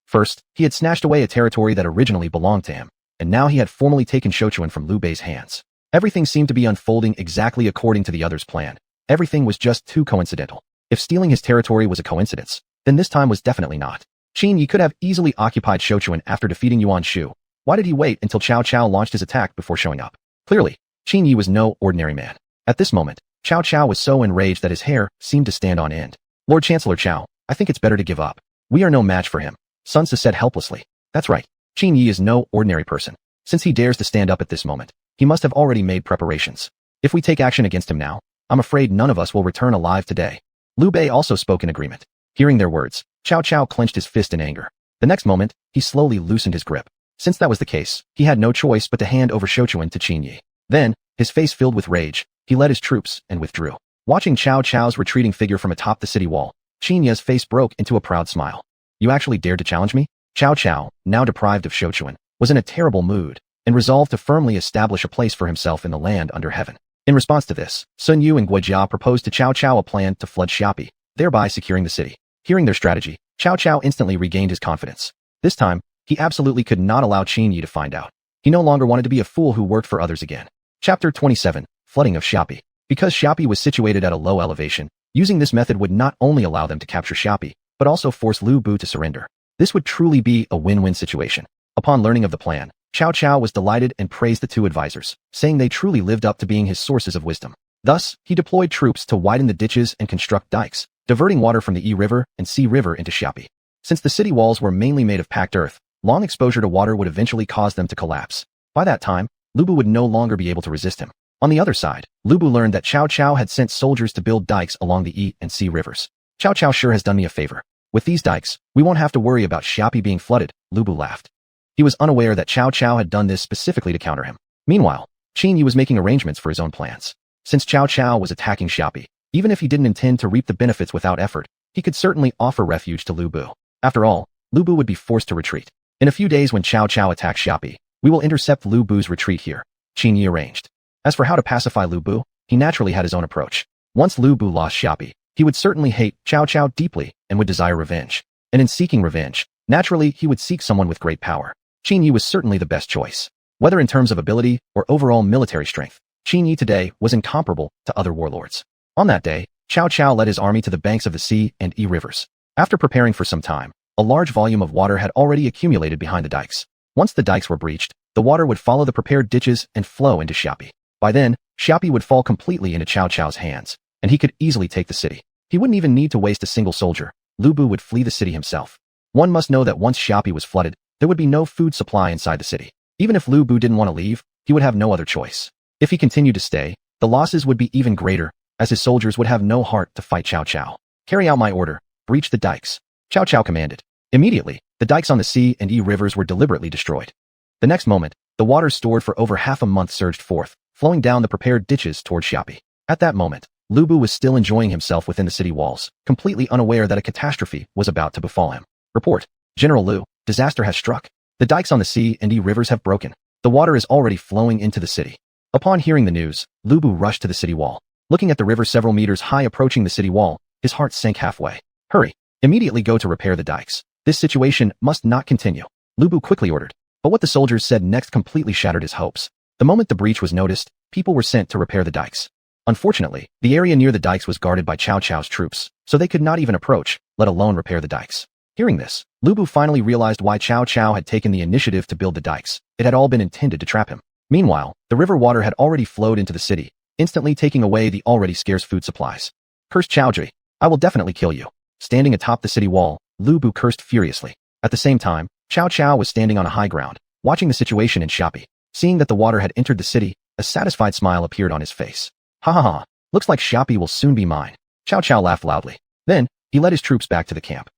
First, he had snatched away a territory that originally belonged to him, and now he had formally taken Shouchuan from Liu Bei's hands. Everything seemed to be unfolding exactly according to the other's plan. Everything was just too coincidental. If stealing his territory was a coincidence, then this time was definitely not. Qin Yi could have easily occupied Shouchuan after defeating Yuan Shu. Why did he wait until Cao Cao launched his attack before showing up? Clearly, Qin Yi was no ordinary man. At this moment, Cao Cao was so enraged that his hair seemed to stand on end. Lord Chancellor Cao, I think it's better to give up. We are no match for him, Sun Tzu said helplessly. That's right. Qin Yi is no ordinary person. Since he dares to stand up at this moment, he must have already made preparations. If we take action against him now, I'm afraid none of us will return alive today. Liu Bei also spoke in agreement. Hearing their words, Cao Cao clenched his fist in anger. The next moment, he slowly loosened his grip. Since that was the case, he had no choice but to hand over Shouchuan to Qin Yi. Then, his face filled with rage, he led his troops and withdrew. Watching Cao Cao's retreating figure from atop the city wall, Qin Yi's face broke into a proud smile. You actually dared to challenge me? Cao Cao, now deprived of Shouchuan, was in a terrible mood. and resolved to firmly establish a place for himself in the land under heaven. In response to this, Sun Yu and Guojia proposed to Cao Cao a plan to flood Xiapi, thereby securing the city. Hearing their strategy, Cao Cao instantly regained his confidence. This time, he absolutely could not allow Qin Yi to find out. He no longer wanted to be a fool who worked for others again. Chapter 27, Flooding of Xiapi. Because Xiapi was situated at a low elevation, using this method would not only allow them to capture Xiapi, but also force Lu Bu to surrender. This would truly be a win-win situation. Upon learning of the plan, Cao Cao was delighted and praised the two advisors, saying they truly lived up to being his sources of wisdom. Thus, he deployed troops to widen the ditches and construct dikes, diverting water from the Yi River and Sea River into Xiapi. Since the city walls were mainly made of packed earth, long exposure to water would eventually cause them to collapse. By that time, Lu Bu would no longer be able to resist him. On the other side, Lu Bu learned that Cao Cao had sent soldiers to build dikes along the Yi and Sea rivers. Cao Cao sure has done me a favor. With these dikes, we won't have to worry about Xiapi being flooded, Lu Bu laughed. He was unaware that Cao Cao had done this specifically to counter him. Meanwhile, Qin Yi was making arrangements for his own plans. Since Cao Cao was attacking Xiapi, even if he didn't intend to reap the benefits without effort, he could certainly offer refuge to Lu Bu. After all, Lu Bu would be forced to retreat. In a few days when Cao Cao attacks Xiapi, we will intercept Lu Bu's retreat here, Qin Yi arranged. As for how to pacify Lu Bu, he naturally had his own approach. Once Lu Bu lost Xiapi, he would certainly hate Cao Cao deeply and would desire revenge. And in seeking revenge, naturally he would seek someone with great power. Qin Yi was certainly the best choice. Whether in terms of ability or overall military strength, Qin Yi today was incomparable to other warlords. On that day, Cao Cao led his army to the banks of the Sea and Yi rivers. After preparing for some time, a large volume of water had already accumulated behind the dikes. Once the dikes were breached, the water would follow the prepared ditches and flow into Xiapi. By then, Xiapi would fall completely into Cao Cao's hands, and he could easily take the city. He wouldn't even need to waste a single soldier. Lu Bu would flee the city himself. One must know that once Xiapi was flooded, there would be no food supply inside the city. Even if Lu Bu didn't want to leave, he would have no other choice. If he continued to stay, the losses would be even greater, as his soldiers would have no heart to fight Cao Cao. Carry out my order, breach the dikes, Cao Cao commanded. Immediately, the dikes on the Sea and Yi rivers were deliberately destroyed. The next moment, the water stored for over half a month surged forth, flowing down the prepared ditches toward Xiapi. At that moment, Lu Bu was still enjoying himself within the city walls, completely unaware that a catastrophe was about to befall him. Report, General Lu, disaster has struck. The dikes on the Sea and Yi rivers have broken. The water is already flowing into the city. Upon hearing the news, Lu Bu rushed to the city wall. Looking at the river several meters high approaching the city wall, his heart sank halfway. Hurry, immediately go to repair the dikes. This situation must not continue, Lu Bu quickly ordered. But what the soldiers said next completely shattered his hopes. The moment the breach was noticed, people were sent to repair the dikes. Unfortunately, the area near the dikes was guarded by Cao Cao's troops, so they could not even approach, let alone repair the dikes. Hearing this, Lu Bu finally realized why Cao Cao had taken the initiative to build the dikes. It had all been intended to trap him. Meanwhile, the river water had already flowed into the city, instantly taking away the already scarce food supplies. Cursed Cao Ji, I will definitely kill you. Standing atop the city wall, Lu Bu cursed furiously. At the same time, Cao Cao was standing on a high ground, watching the situation in Xiapi. Seeing that the water had entered the city, a satisfied smile appeared on his face. Ha ha ha, looks like Xiapi will soon be mine. Cao Cao laughed loudly. Then, he led his troops back to the camp.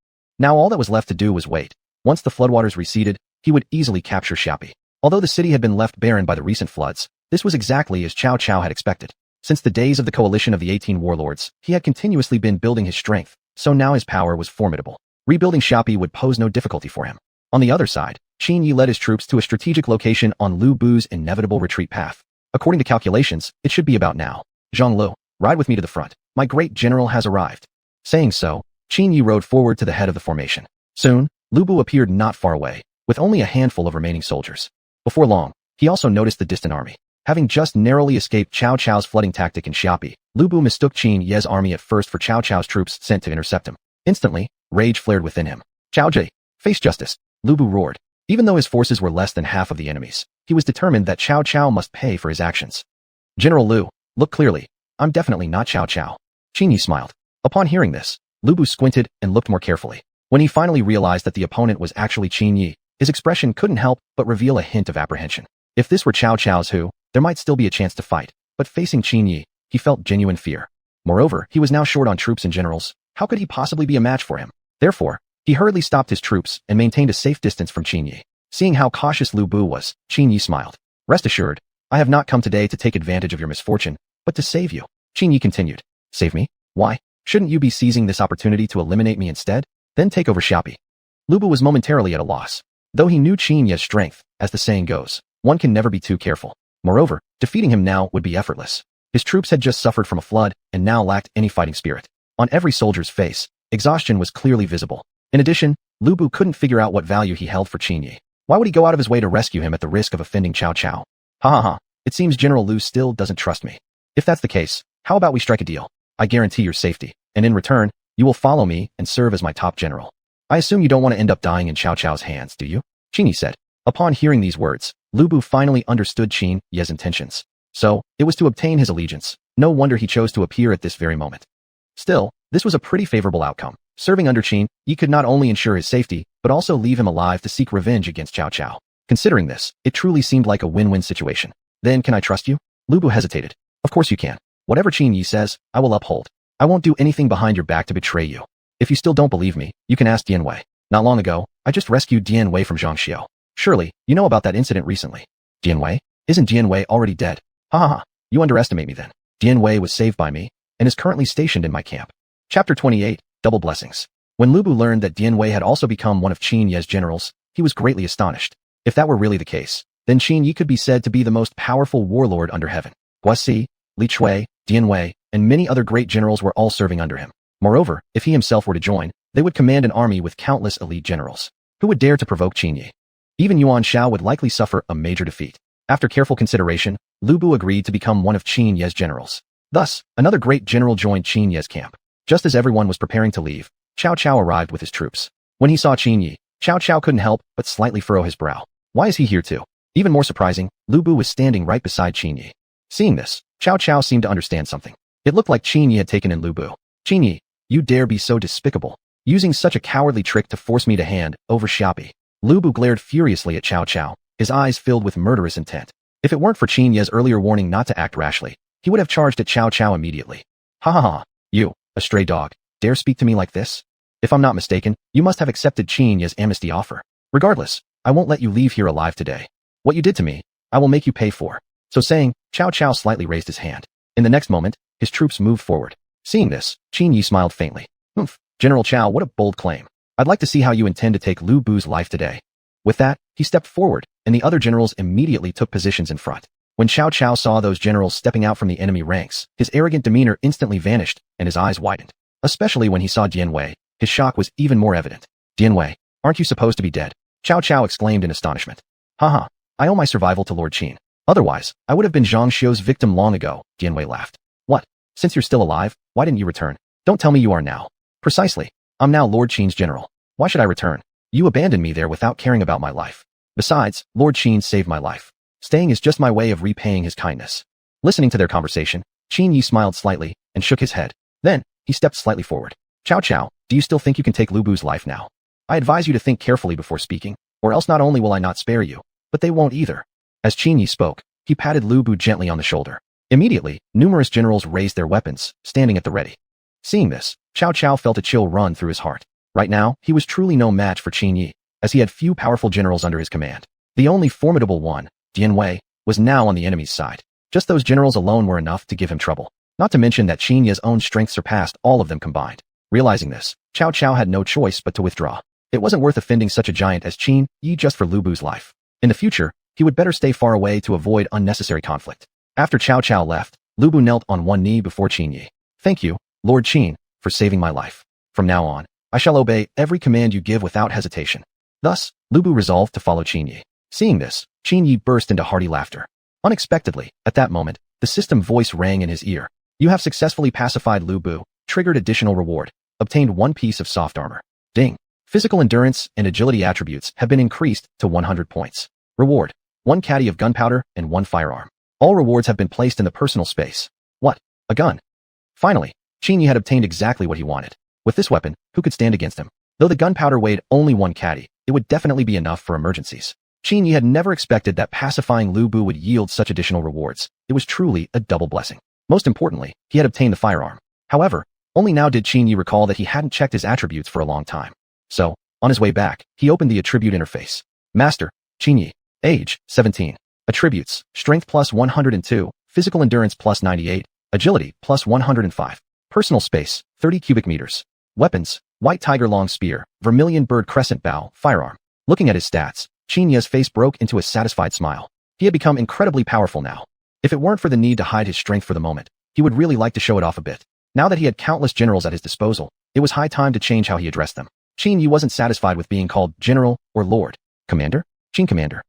Now all that was left to do was wait. Once the floodwaters receded, he would easily capture Xiapi. Although the city had been left barren by the recent floods, this was exactly as Cao Cao had expected. Since the days of the coalition of the 18 warlords, he had continuously been building his strength, so now his power was formidable. Rebuilding Xiapi would pose no difficulty for him. On the other side, Qin Yi led his troops to a strategic location on Lu Bu's inevitable retreat path. According to calculations, it should be about now. Zhang Lu, ride with me to the front. My great general has arrived. Saying so, Qin Yi rode forward to the head of the formation. Soon, Lu Bu appeared not far away, with only a handful of remaining soldiers. Before long, he also noticed the distant army. Having just narrowly escaped Cao Cao's flooding tactic in Xiapi, Lu Bu mistook Qin Ye's army at first for Cao Cao's troops sent to intercept him. Instantly, rage flared within him. Cao Ji, face justice, Lu Bu roared. Even though his forces were less than half of the enemy's, he was determined that Cao Cao must pay for his actions. General Lu, look clearly. I'm definitely not Cao Cao. Qin Yi smiled. Upon hearing this, Lu Bu squinted and looked more carefully. When he finally realized that the opponent was actually Qin Yi, his expression couldn't help but reveal a hint of apprehension. If this were Cao Cao's who, there might still be a chance to fight, but facing Qin Yi, he felt genuine fear. Moreover, he was now short on troops and generals. How could he possibly be a match for him? Therefore, he hurriedly stopped his troops and maintained a safe distance from Qin Yi. Seeing how cautious Lu Bu was, Qin Yi smiled. Rest assured, I have not come today to take advantage of your misfortune, but to save you. Qin Yi continued. Save me? Why? Shouldn't you be seizing this opportunity to eliminate me instead? Then take over Xiapi. Lu Bu was momentarily at a loss. Though he knew Qin Yi's strength, as the saying goes, One can never be too careful. Moreover, defeating him now would be effortless. His troops had just suffered from a flood and now lacked any fighting spirit. On every soldier's face, exhaustion was clearly visible. In addition, Lu Bu couldn't figure out what value he held for Qin Yi. Why would he go out of his way to rescue him at the risk of offending Cao Cao? Ha ha ha, it seems General Lu still doesn't trust me. If that's the case, how about we strike a deal? I guarantee your safety, and in return, you will follow me and serve as my top general. I assume you don't want to end up dying in Cao Cao's hands, do you? Qin Yi said. Upon hearing these words, Lu Bu finally understood Qin Yi's intentions. So, it was to obtain his allegiance. No wonder he chose to appear at this very moment. Still, this was a pretty favorable outcome. Serving under Qin Yi could not only ensure his safety, but also leave him alive to seek revenge against Cao Cao. Considering this, it truly seemed like a win-win situation. Then can I trust you? Lu Bu hesitated. Of course you can. Whatever Qin Yi says, I will uphold. I won't do anything behind your back to betray you. If you still don't believe me, you can ask Dian Wei. Not long ago, I just rescued Dian Wei from Zhang Xiao. Surely, you know about that incident recently. Dian Wei? Isn't Dian Wei already dead? Ha ha ha, you underestimate me then. Dian Wei was saved by me, and is currently stationed in my camp. Chapter 28, Double Blessings. When Lu Bu learned that Dian Wei had also become one of Qin Yi's generals, he was greatly astonished. If that were really the case, then Qin Yi could be said to be the most powerful warlord under heaven. Guasi, Li Chui, Dian Wei, and many other great generals were all serving under him. Moreover, if he himself were to join, they would command an army with countless elite generals. Who would dare to provoke Qin Yi? Even Yuan Shao would likely suffer a major defeat. After careful consideration, Lu Bu agreed to become one of Qin Yi's generals. Thus, another great general joined Qin Yi's camp. Just as everyone was preparing to leave, Cao Cao arrived with his troops. When he saw Qin Yi, Cao Cao couldn't help but slightly furrow his brow. Why is he here too? Even more surprising, Lu Bu was standing right beside Qin Yi. Seeing this, Cao Cao seemed to understand something. It looked like Qin Yi had taken in Lu Bu. Qin Yi, you dare be so despicable, using such a cowardly trick to force me to hand over Xiaopi. Lu Bu glared furiously at Cao Cao, his eyes filled with murderous intent. If it weren't for Qin Yi's earlier warning not to act rashly, he would have charged at Cao Cao immediately. Ha ha ha, you, a stray dog, dare speak to me like this? If I'm not mistaken, you must have accepted Qin Yi's amnesty offer. Regardless, I won't let you leave here alive today. What you did to me, I will make you pay for. So saying, Cao Cao slightly raised his hand. In the next moment, his troops moved forward. Seeing this, Qin Yi smiled faintly. General Cao, what a bold claim. I'd like to see how you intend to take Lu Bu's life today. With that, he stepped forward, and the other generals immediately took positions in front. When Cao Cao saw those generals stepping out from the enemy ranks, his arrogant demeanor instantly vanished, and his eyes widened. Especially when he saw Dian Wei, his shock was even more evident. Dian Wei, aren't you supposed to be dead? Cao Cao exclaimed in astonishment. Haha, I owe my survival to Lord Qin. Otherwise, I would have been Zhang Xiu's victim long ago, Dian Wei laughed. What? Since you're still alive, why didn't you return? Don't tell me you are now. Precisely. I'm now Lord Qin's general. Why should I return? You abandoned me there without caring about my life. Besides, Lord Qin saved my life. Staying is just my way of repaying his kindness. Listening to their conversation, Qin Yi smiled slightly and shook his head. Then, he stepped slightly forward. Cao Cao, do you still think you can take Lu Bu's life now? I advise you to think carefully before speaking, or else not only will I not spare you, but they won't either. As Qin Yi spoke, he patted Lu Bu gently on the shoulder. Immediately, numerous generals raised their weapons, standing at the ready. Seeing this, Cao Cao felt a chill run through his heart. Right now, he was truly no match for Qin Yi, as he had few powerful generals under his command. The only formidable one, Dian Wei, was now on the enemy's side. Just those generals alone were enough to give him trouble. Not to mention that Qin Yi's own strength surpassed all of them combined. Realizing this, Cao Cao had no choice but to withdraw. It wasn't worth offending such a giant as Qin Yi just for Lu Bu's life. In the future, he would better stay far away to avoid unnecessary conflict. After Cao Cao left, Lu Bu knelt on one knee before Qin Yi. Thank you, Lord Qin, for saving my life. From now on, I shall obey every command you give without hesitation. Thus, Lu Bu resolved to follow Qin Yi. Seeing this, Qin Yi burst into hearty laughter. Unexpectedly, at that moment, the system voice rang in his ear. You have successfully pacified Lu Bu, triggered additional reward, obtained 1 piece of soft armor. Ding. Physical endurance and agility attributes have been increased to 100 points. Reward, 1 caddy of gunpowder and 1 firearm. All rewards have been placed in the personal space. What? A gun. Finally, Qin Yi had obtained exactly what he wanted. With this weapon, who could stand against him? Though the gunpowder weighed only 1 caddy, it would definitely be enough for emergencies. Qin Yi had never expected that pacifying Lu Bu would yield such additional rewards. It was truly a double blessing. Most importantly, he had obtained the firearm. However, only now did Qin Yi recall that he hadn't checked his attributes for a long time. So, on his way back, he opened the attribute interface. Master, Qin Yi. Age, 17. Attributes, Strength plus 102, Physical Endurance plus 98, Agility plus 105. Personal space, 30 cubic meters. Weapons, White Tiger Long Spear, Vermilion Bird Crescent Bow, Firearm. Looking at his stats, Qin Yi's face broke into a satisfied smile. He had become incredibly powerful now. If it weren't for the need to hide his strength for the moment, he would really like to show it off a bit. Now that he had countless generals at his disposal, it was high time to change how he addressed them. Qin Yi wasn't satisfied with being called general or lord. Commander? Qin Commander.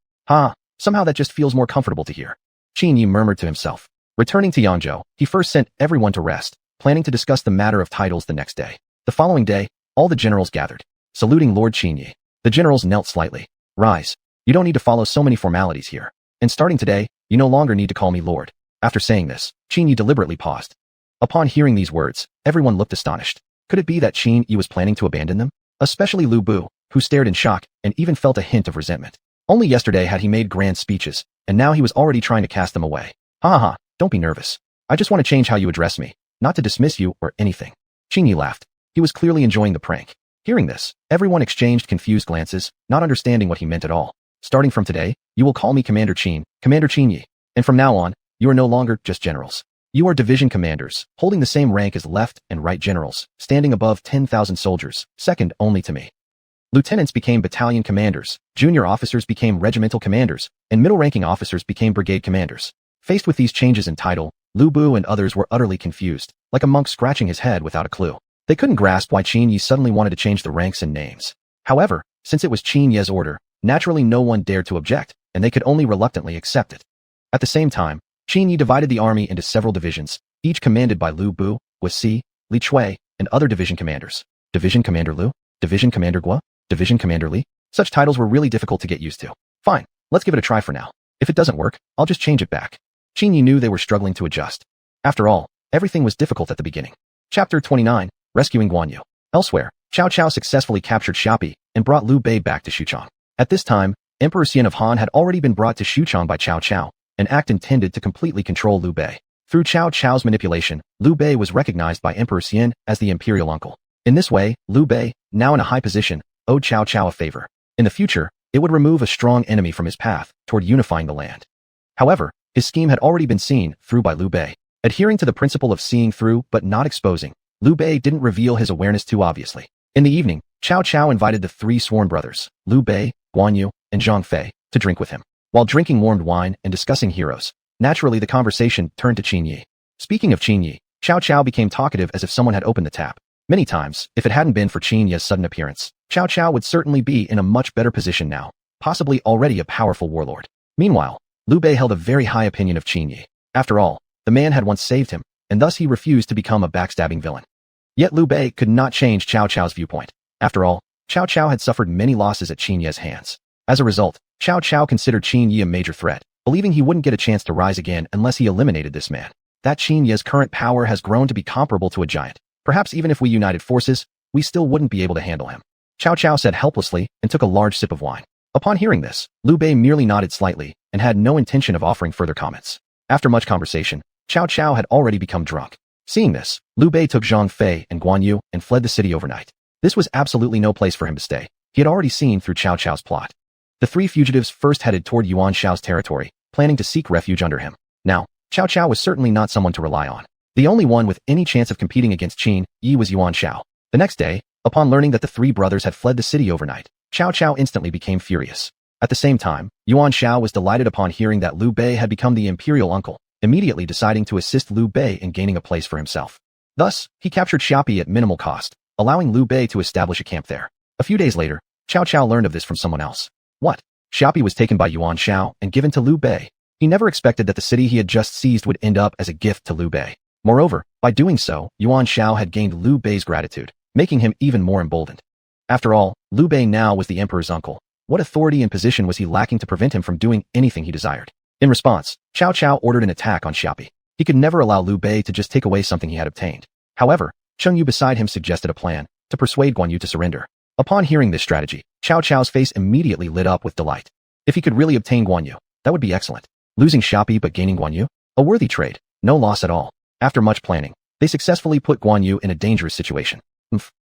Somehow that just feels more comfortable to hear. Qin Yi murmured to himself. Returning to Yangzhou, he first sent everyone to rest, planning to discuss the matter of titles the next day. The following day, all the generals gathered, saluting Lord Qin Yi. The generals knelt slightly. Rise. You don't need to follow so many formalities here. And starting today, you no longer need to call me Lord. After saying this, Qin Yi deliberately paused. Upon hearing these words, everyone looked astonished. Could it be that Qin Yi was planning to abandon them? Especially Lu Bu, who stared in shock and even felt a hint of resentment. Only yesterday had he made grand speeches, and now he was already trying to cast them away. Don't be nervous. I just want to change how you address me, not to dismiss you or anything. Qin Yi laughed. He was clearly enjoying the prank. Hearing this, everyone exchanged confused glances, not understanding what he meant at all. Starting from today, you will call me Commander Qin Yi. And from now on, you are no longer just generals. You are division commanders, holding the same rank as left and right generals, standing above 10,000 soldiers, second only to me. Lieutenants became battalion commanders, junior officers became regimental commanders, and middle-ranking officers became brigade commanders. Faced with these changes in title, Lu Bu and others were utterly confused, like a monk scratching his head without a clue. They couldn't grasp why Qin Yi suddenly wanted to change the ranks and names. However, since it was Qin Yi's order, naturally no one dared to object, and they could only reluctantly accept it. At the same time, Qin Yi divided the army into several divisions, each commanded by Lu Bu, Wasi, Li Chui, and other division commanders. Division Commander Lu? Division Commander Guo? Division Commander Li? Such titles were really difficult to get used to. Fine, let's give it a try for now. If it doesn't work, I'll just change it back. Qin Yi knew they were struggling to adjust. After all, everything was difficult at the beginning. Chapter 29, Rescuing Guan Yu. Elsewhere, Cao Cao successfully captured Xiapi and brought Liu Bei back to Xuchang. At this time, Emperor Xian of Han had already been brought to Xuchang by Cao Cao, an act intended to completely control Liu Bei. Through Cao Cao's manipulation, Liu Bei was recognized by Emperor Xian as the imperial uncle. In this way, Liu Bei, now in a high position, owed Cao Cao a favor. In the future, it would remove a strong enemy from his path toward unifying the land. However, his scheme had already been seen through by Liu Bei. Adhering to the principle of seeing through but not exposing, Liu Bei didn't reveal his awareness too obviously. In the evening, Cao Cao invited the three sworn brothers, Liu Bei, Guan Yu, and Zhang Fei, to drink with him. While drinking warmed wine and discussing heroes, naturally the conversation turned to Qin Yi. Speaking of Qin Yi, Cao Cao became talkative as if someone had opened the tap. Many times, if it hadn't been for Qin Yi's sudden appearance, Cao Cao would certainly be in a much better position now, possibly already a powerful warlord. Meanwhile, Liu Bei held a very high opinion of Qin Yi. After all, the man had once saved him, and thus he refused to become a backstabbing villain. Yet Liu Bei could not change Cao Cao's viewpoint. After all, Cao Cao had suffered many losses at Qin Yi's hands. As a result, Cao Cao considered Qin Yi a major threat, believing he wouldn't get a chance to rise again unless he eliminated this man. That Qin Yi's current power has grown to be comparable to a giant. Perhaps even if we united forces, we still wouldn't be able to handle him. Cao Cao said helplessly and took a large sip of wine. Upon hearing this, Liu Bei merely nodded slightly and had no intention of offering further comments. After much conversation, Cao Cao had already become drunk. Seeing this, Liu Bei took Zhang Fei and Guan Yu and fled the city overnight. This was absolutely no place for him to stay. He had already seen through Cao Cao's plot. The three fugitives first headed toward Yuan Shao's territory, planning to seek refuge under him. Now, Cao Cao was certainly not someone to rely on. The only one with any chance of competing against Qin Yi was Yuan Shao. The next day, upon learning that the three brothers had fled the city overnight, Cao Cao instantly became furious. At the same time, Yuan Shao was delighted upon hearing that Liu Bei had become the imperial uncle, immediately deciding to assist Liu Bei in gaining a place for himself. Thus, he captured Xiapi at minimal cost, allowing Liu Bei to establish a camp there. A few days later, Cao Cao learned of this from someone else. What? Xiapi was taken by Yuan Shao and given to Liu Bei. He never expected that the city he had just seized would end up as a gift to Liu Bei. Moreover, by doing so, Yuan Shao had gained Liu Bei's gratitude, making him even more emboldened. After all, Liu Bei now was the emperor's uncle. What authority and position was he lacking to prevent him from doing anything he desired? In response, Cao Cao ordered an attack on Xiapi. He could never allow Liu Bei to just take away something he had obtained. However, Cheng Yu beside him suggested a plan to persuade Guan Yu to surrender. Upon hearing this strategy, Cao Cao's face immediately lit up with delight. If he could really obtain Guan Yu, that would be excellent. Losing Xiapi but gaining Guan Yu? A worthy trade, no loss at all. After much planning, they successfully put Guan Yu in a dangerous situation.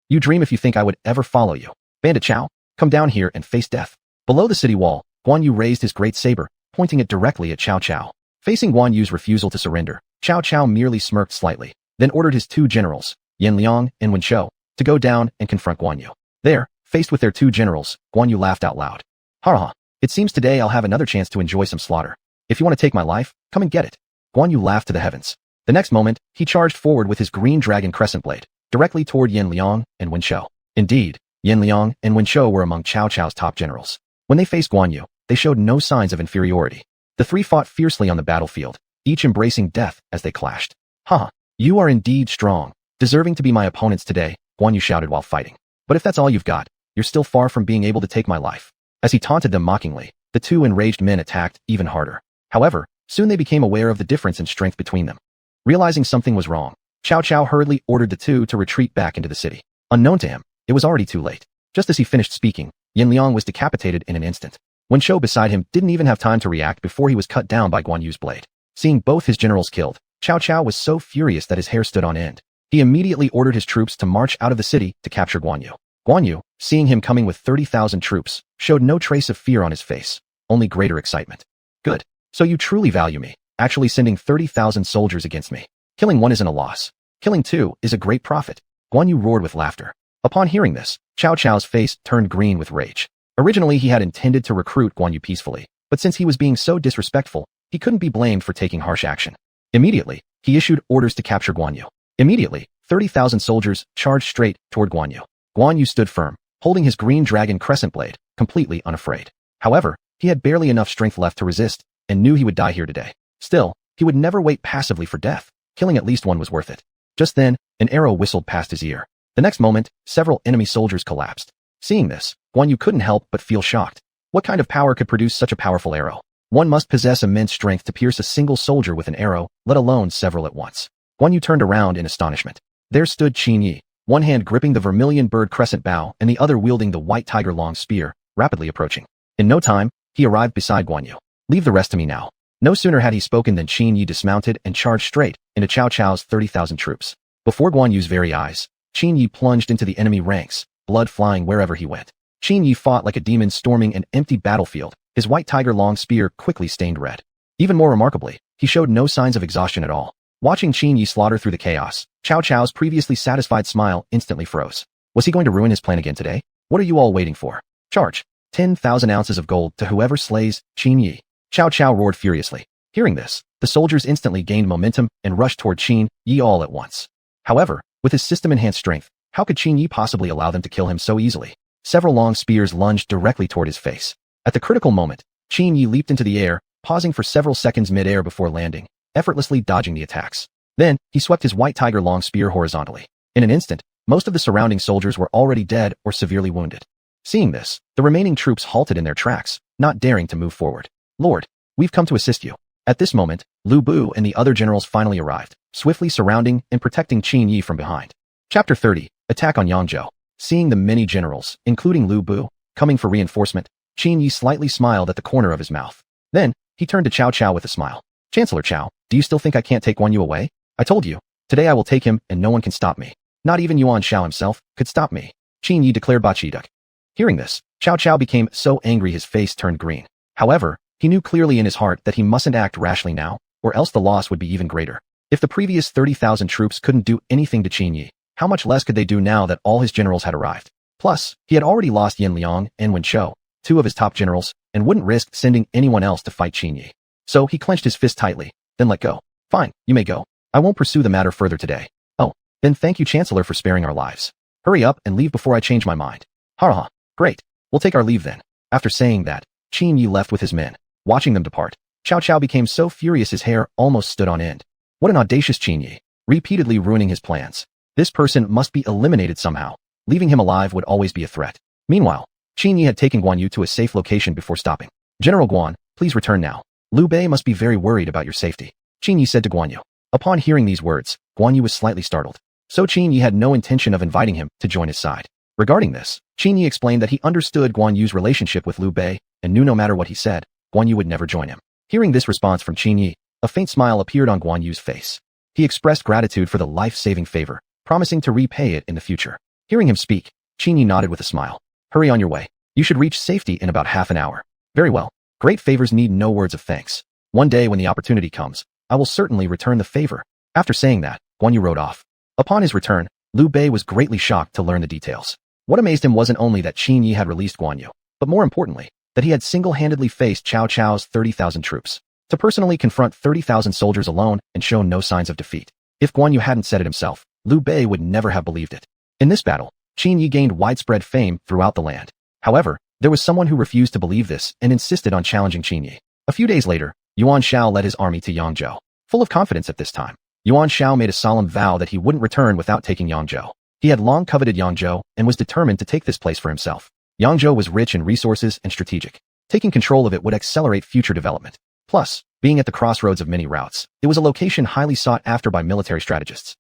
You dream if you think I would ever follow you. Bandit Cao, come down here and face death. Below the city wall, Guan Yu raised his great saber, pointing it directly at Cao Cao. Facing Guan Yu's refusal to surrender, Cao Cao merely smirked slightly, then ordered his two generals, Yan Liang and Wen Shou, to go down and confront Guan Yu. There, faced with their two generals, Guan Yu laughed out loud. Ha ha, it seems today I'll have another chance to enjoy some slaughter. If you want to take my life, come and get it. Guan Yu laughed to the heavens. The next moment, he charged forward with his green dragon crescent blade, directly toward Yan Liang and Wen Shou. Indeed, Yan Liang and Wen Shou were among Cao Cao's top generals. When they faced Guan Yu, they showed no signs of inferiority. The three fought fiercely on the battlefield, each embracing death as they clashed. "Ha! You are indeed strong, deserving to be my opponents today," Guan Yu shouted while fighting. "But if that's all you've got, you're still far from being able to take my life." As he taunted them mockingly, the two enraged men attacked even harder. However, soon they became aware of the difference in strength between them. Realizing something was wrong, Cao Cao hurriedly ordered the two to retreat back into the city. Unknown to him, it was already too late. Just as he finished speaking, Yan Liang was decapitated in an instant. Wen Shou beside him didn't even have time to react before he was cut down by Guan Yu's blade. Seeing both his generals killed, Cao Cao was so furious that his hair stood on end. He immediately ordered his troops to march out of the city to capture Guan Yu. Guan Yu, seeing him coming with 30,000 troops, showed no trace of fear on his face, only greater excitement. "Good. So you truly value me, actually sending 30,000 soldiers against me. Killing one isn't a loss. Killing two is a great profit." Guan Yu roared with laughter. Upon hearing this, Cao Cao's face turned green with rage. Originally he had intended to recruit Guan Yu peacefully, but since he was being so disrespectful, he couldn't be blamed for taking harsh action. Immediately, he issued orders to capture Guan Yu. Immediately, 30,000 soldiers charged straight toward Guan Yu. Guan Yu stood firm, holding his green dragon crescent blade, completely unafraid. However, he had barely enough strength left to resist, and knew he would die here today. Still, he would never wait passively for death. Killing at least one was worth it. Just then, an arrow whistled past his ear. The next moment, several enemy soldiers collapsed. Seeing this, Guan Yu couldn't help but feel shocked. What kind of power could produce such a powerful arrow? One must possess immense strength to pierce a single soldier with an arrow, let alone several at once. Guan Yu turned around in astonishment. There stood Qin Yi, one hand gripping the vermilion bird crescent bow and the other wielding the white tiger long spear, rapidly approaching. In no time, he arrived beside Guan Yu. "Leave the rest to me now." No sooner had he spoken than Qin Yi dismounted and charged straight into Cao Cao's 30,000 troops. Before Guan Yu's very eyes, Qin Yi plunged into the enemy ranks, blood flying wherever he went. Qin Yi fought like a demon storming an empty battlefield, his white tiger long spear quickly stained red. Even more remarkably, he showed no signs of exhaustion at all. Watching Qin Yi slaughter through the chaos, Cao Cao's previously satisfied smile instantly froze. Was he going to ruin his plan again today? "What are you all waiting for? Charge! 10,000 ounces of gold to whoever slays Qin Yi." Cao Cao roared furiously. Hearing this, the soldiers instantly gained momentum and rushed toward Qin Yi all at once. However, with his system-enhanced strength, how could Qin Yi possibly allow them to kill him so easily? Several long spears lunged directly toward his face. At the critical moment, Qin Yi leaped into the air, pausing for several seconds mid-air before landing, effortlessly dodging the attacks. Then, he swept his white tiger long spear horizontally. In an instant, most of the surrounding soldiers were already dead or severely wounded. Seeing this, the remaining troops halted in their tracks, not daring to move forward. "Lord, we've come to assist you." At this moment, Lu Bu and the other generals finally arrived, swiftly surrounding and protecting Qin Yi from behind. Chapter 30, Attack on Yangzhou. Seeing the many generals, including Lu Bu, coming for reinforcement, Qin Yi slightly smiled at the corner of his mouth. Then, he turned to Cao Cao with a smile. "Chancellor Cao, do you still think I can't take Guan Yu away? I told you, today I will take him and no one can stop me. Not even Yuan Shao himself could stop me," Qin Yi declared Bachiduk. Hearing this, Cao Cao became so angry his face turned green. However, he knew clearly in his heart that he mustn't act rashly now, or else the loss would be even greater. If the previous 30,000 troops couldn't do anything to Qin Yi, how much less could they do now that all his generals had arrived? Plus, he had already lost Yan Liang and Wen Shou, two of his top generals, and wouldn't risk sending anyone else to fight Qin Yi. So he clenched his fist tightly, then let go. "Fine, you may go. I won't pursue the matter further today." "Oh, then thank you, Chancellor, for sparing our lives. Hurry up and leave before I change my mind." "Ha ha, great. We'll take our leave then." After saying that, Qin Yi left with his men. Watching them depart, Cao Cao became so furious his hair almost stood on end. What an audacious Qin Yi, repeatedly ruining his plans. This person must be eliminated somehow. Leaving him alive would always be a threat. Meanwhile, Qin Yi had taken Guan Yu to a safe location before stopping. "General Guan, please return now. Liu Bei must be very worried about your safety," Qin Yi said to Guan Yu. Upon hearing these words, Guan Yu was slightly startled. So Qin Yi had no intention of inviting him to join his side. Regarding this, Qin Yi explained that he understood Guan Yu's relationship with Liu Bei and knew no matter what he said, Guan Yu would never join him. Hearing this response from Qin Yi, a faint smile appeared on Guan Yu's face. He expressed gratitude for the life-saving favor, promising to repay it in the future. Hearing him speak, Qin Yi nodded with a smile. "Hurry on your way. You should reach safety in about half an hour." "Very well. Great favors need no words of thanks. One day when the opportunity comes, I will certainly return the favor." After saying that, Guan Yu rode off. Upon his return, Liu Bei was greatly shocked to learn the details. What amazed him wasn't only that Qin Yi had released Guan Yu, but more importantly, that he had single-handedly faced Cao Cao's 30,000 troops. to personally confront 30,000 soldiers alone and show no signs of defeat. If Guan Yu hadn't said it himself, Liu Bei would never have believed it. In this battle, Qin Yi gained widespread fame throughout the land. However, there was someone who refused to believe this and insisted on challenging Qin Yi. A few days later, Yuan Shao led his army to Yangzhou. Full of confidence at this time, Yuan Shao made a solemn vow that he wouldn't return without taking Yangzhou. He had long coveted Yangzhou and was determined to take this place for himself. Yangzhou was rich in resources and strategic. Taking control of it would accelerate future development. Plus, being at the crossroads of many routes, it was a location highly sought after by military strategists.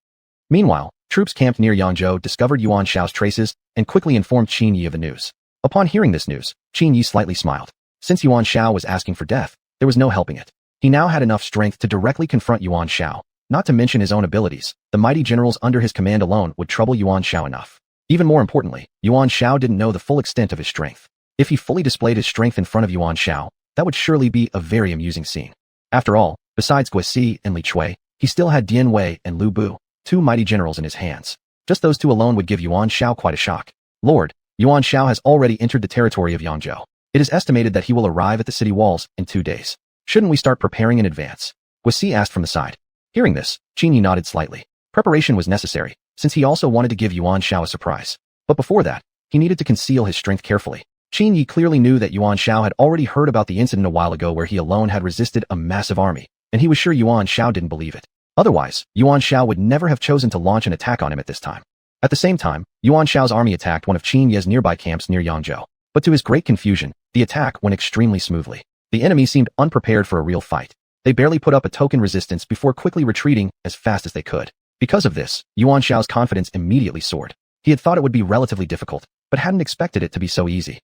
Meanwhile, troops camped near Yangzhou discovered Yuan Shao's traces and quickly informed Qin Yi of the news. Upon hearing this news, Qin Yi slightly smiled. Since Yuan Shao was asking for death, there was no helping it. He now had enough strength to directly confront Yuan Shao. Not to mention his own abilities, the mighty generals under his command alone would trouble Yuan Shao enough. Even more importantly, Yuan Shao didn't know the full extent of his strength. If he fully displayed his strength in front of Yuan Shao, that would surely be a very amusing scene. After all, besides Guisi and Li Chui, he still had Dian Wei and Lu Bu, two mighty generals in his hands. Just those two alone would give Yuan Shao quite a shock. Lord, Yuan Shao has already entered the territory of Yangzhou. It is estimated that he will arrive at the city walls in 2 days. Shouldn't we start preparing in advance? Guisi asked from the side. Hearing this, Qin Yi nodded slightly. Preparation was necessary, since he also wanted to give Yuan Shao a surprise. But before that, he needed to conceal his strength carefully. Qin Yi clearly knew that Yuan Shao had already heard about the incident a while ago where he alone had resisted a massive army, and he was sure Yuan Shao didn't believe it. Otherwise, Yuan Shao would never have chosen to launch an attack on him at this time. At the same time, Yuan Shao's army attacked one of Qin Yi's nearby camps near Yangzhou. But to his great confusion, the attack went extremely smoothly. The enemy seemed unprepared for a real fight. They barely put up a token resistance before quickly retreating as fast as they could. Because of this, Yuan Shao's confidence immediately soared. He had thought it would be relatively difficult, but hadn't expected it to be so easy.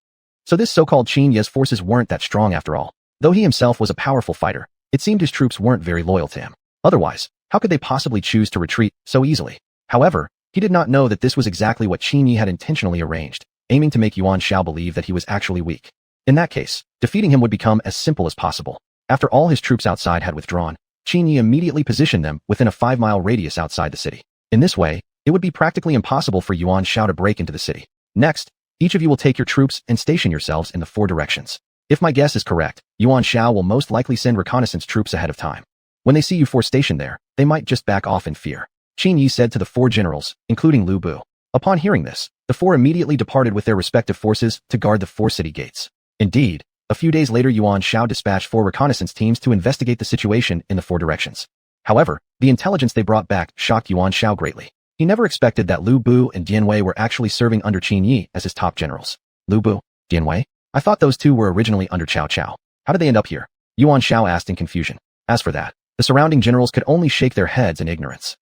So this so-called Qin Yi's forces weren't that strong after all. Though he himself was a powerful fighter, it seemed his troops weren't very loyal to him. Otherwise, how could they possibly choose to retreat so easily? However, he did not know that this was exactly what Qin Yi had intentionally arranged, aiming to make Yuan Shao believe that he was actually weak. In that case, defeating him would become as simple as possible. After all his troops outside had withdrawn, Qin Yi immediately positioned them within a 5-mile radius outside the city. In this way, it would be practically impossible for Yuan Shao to break into the city. Next, each of you will take your troops and station yourselves in the 4 directions. If my guess is correct, Yuan Shao will most likely send reconnaissance troops ahead of time. When they see you 4 stationed there, they might just back off in fear, Qin Yi said to the 4 generals, including Lu Bu. Upon hearing this, the 4 immediately departed with their respective forces to guard the 4 city gates. Indeed, a few days later Yuan Shao dispatched 4 reconnaissance teams to investigate the situation in the 4 directions. However, the intelligence they brought back shocked Yuan Shao greatly. He never expected that Lu Bu and Dian Wei were actually serving under Qin Yi as his top generals. Lu Bu, Dian Wei? I thought those 2 were originally under Cao Cao. How did they end up here? Yuan Shao asked in confusion. As for that, the surrounding generals could only shake their heads in ignorance.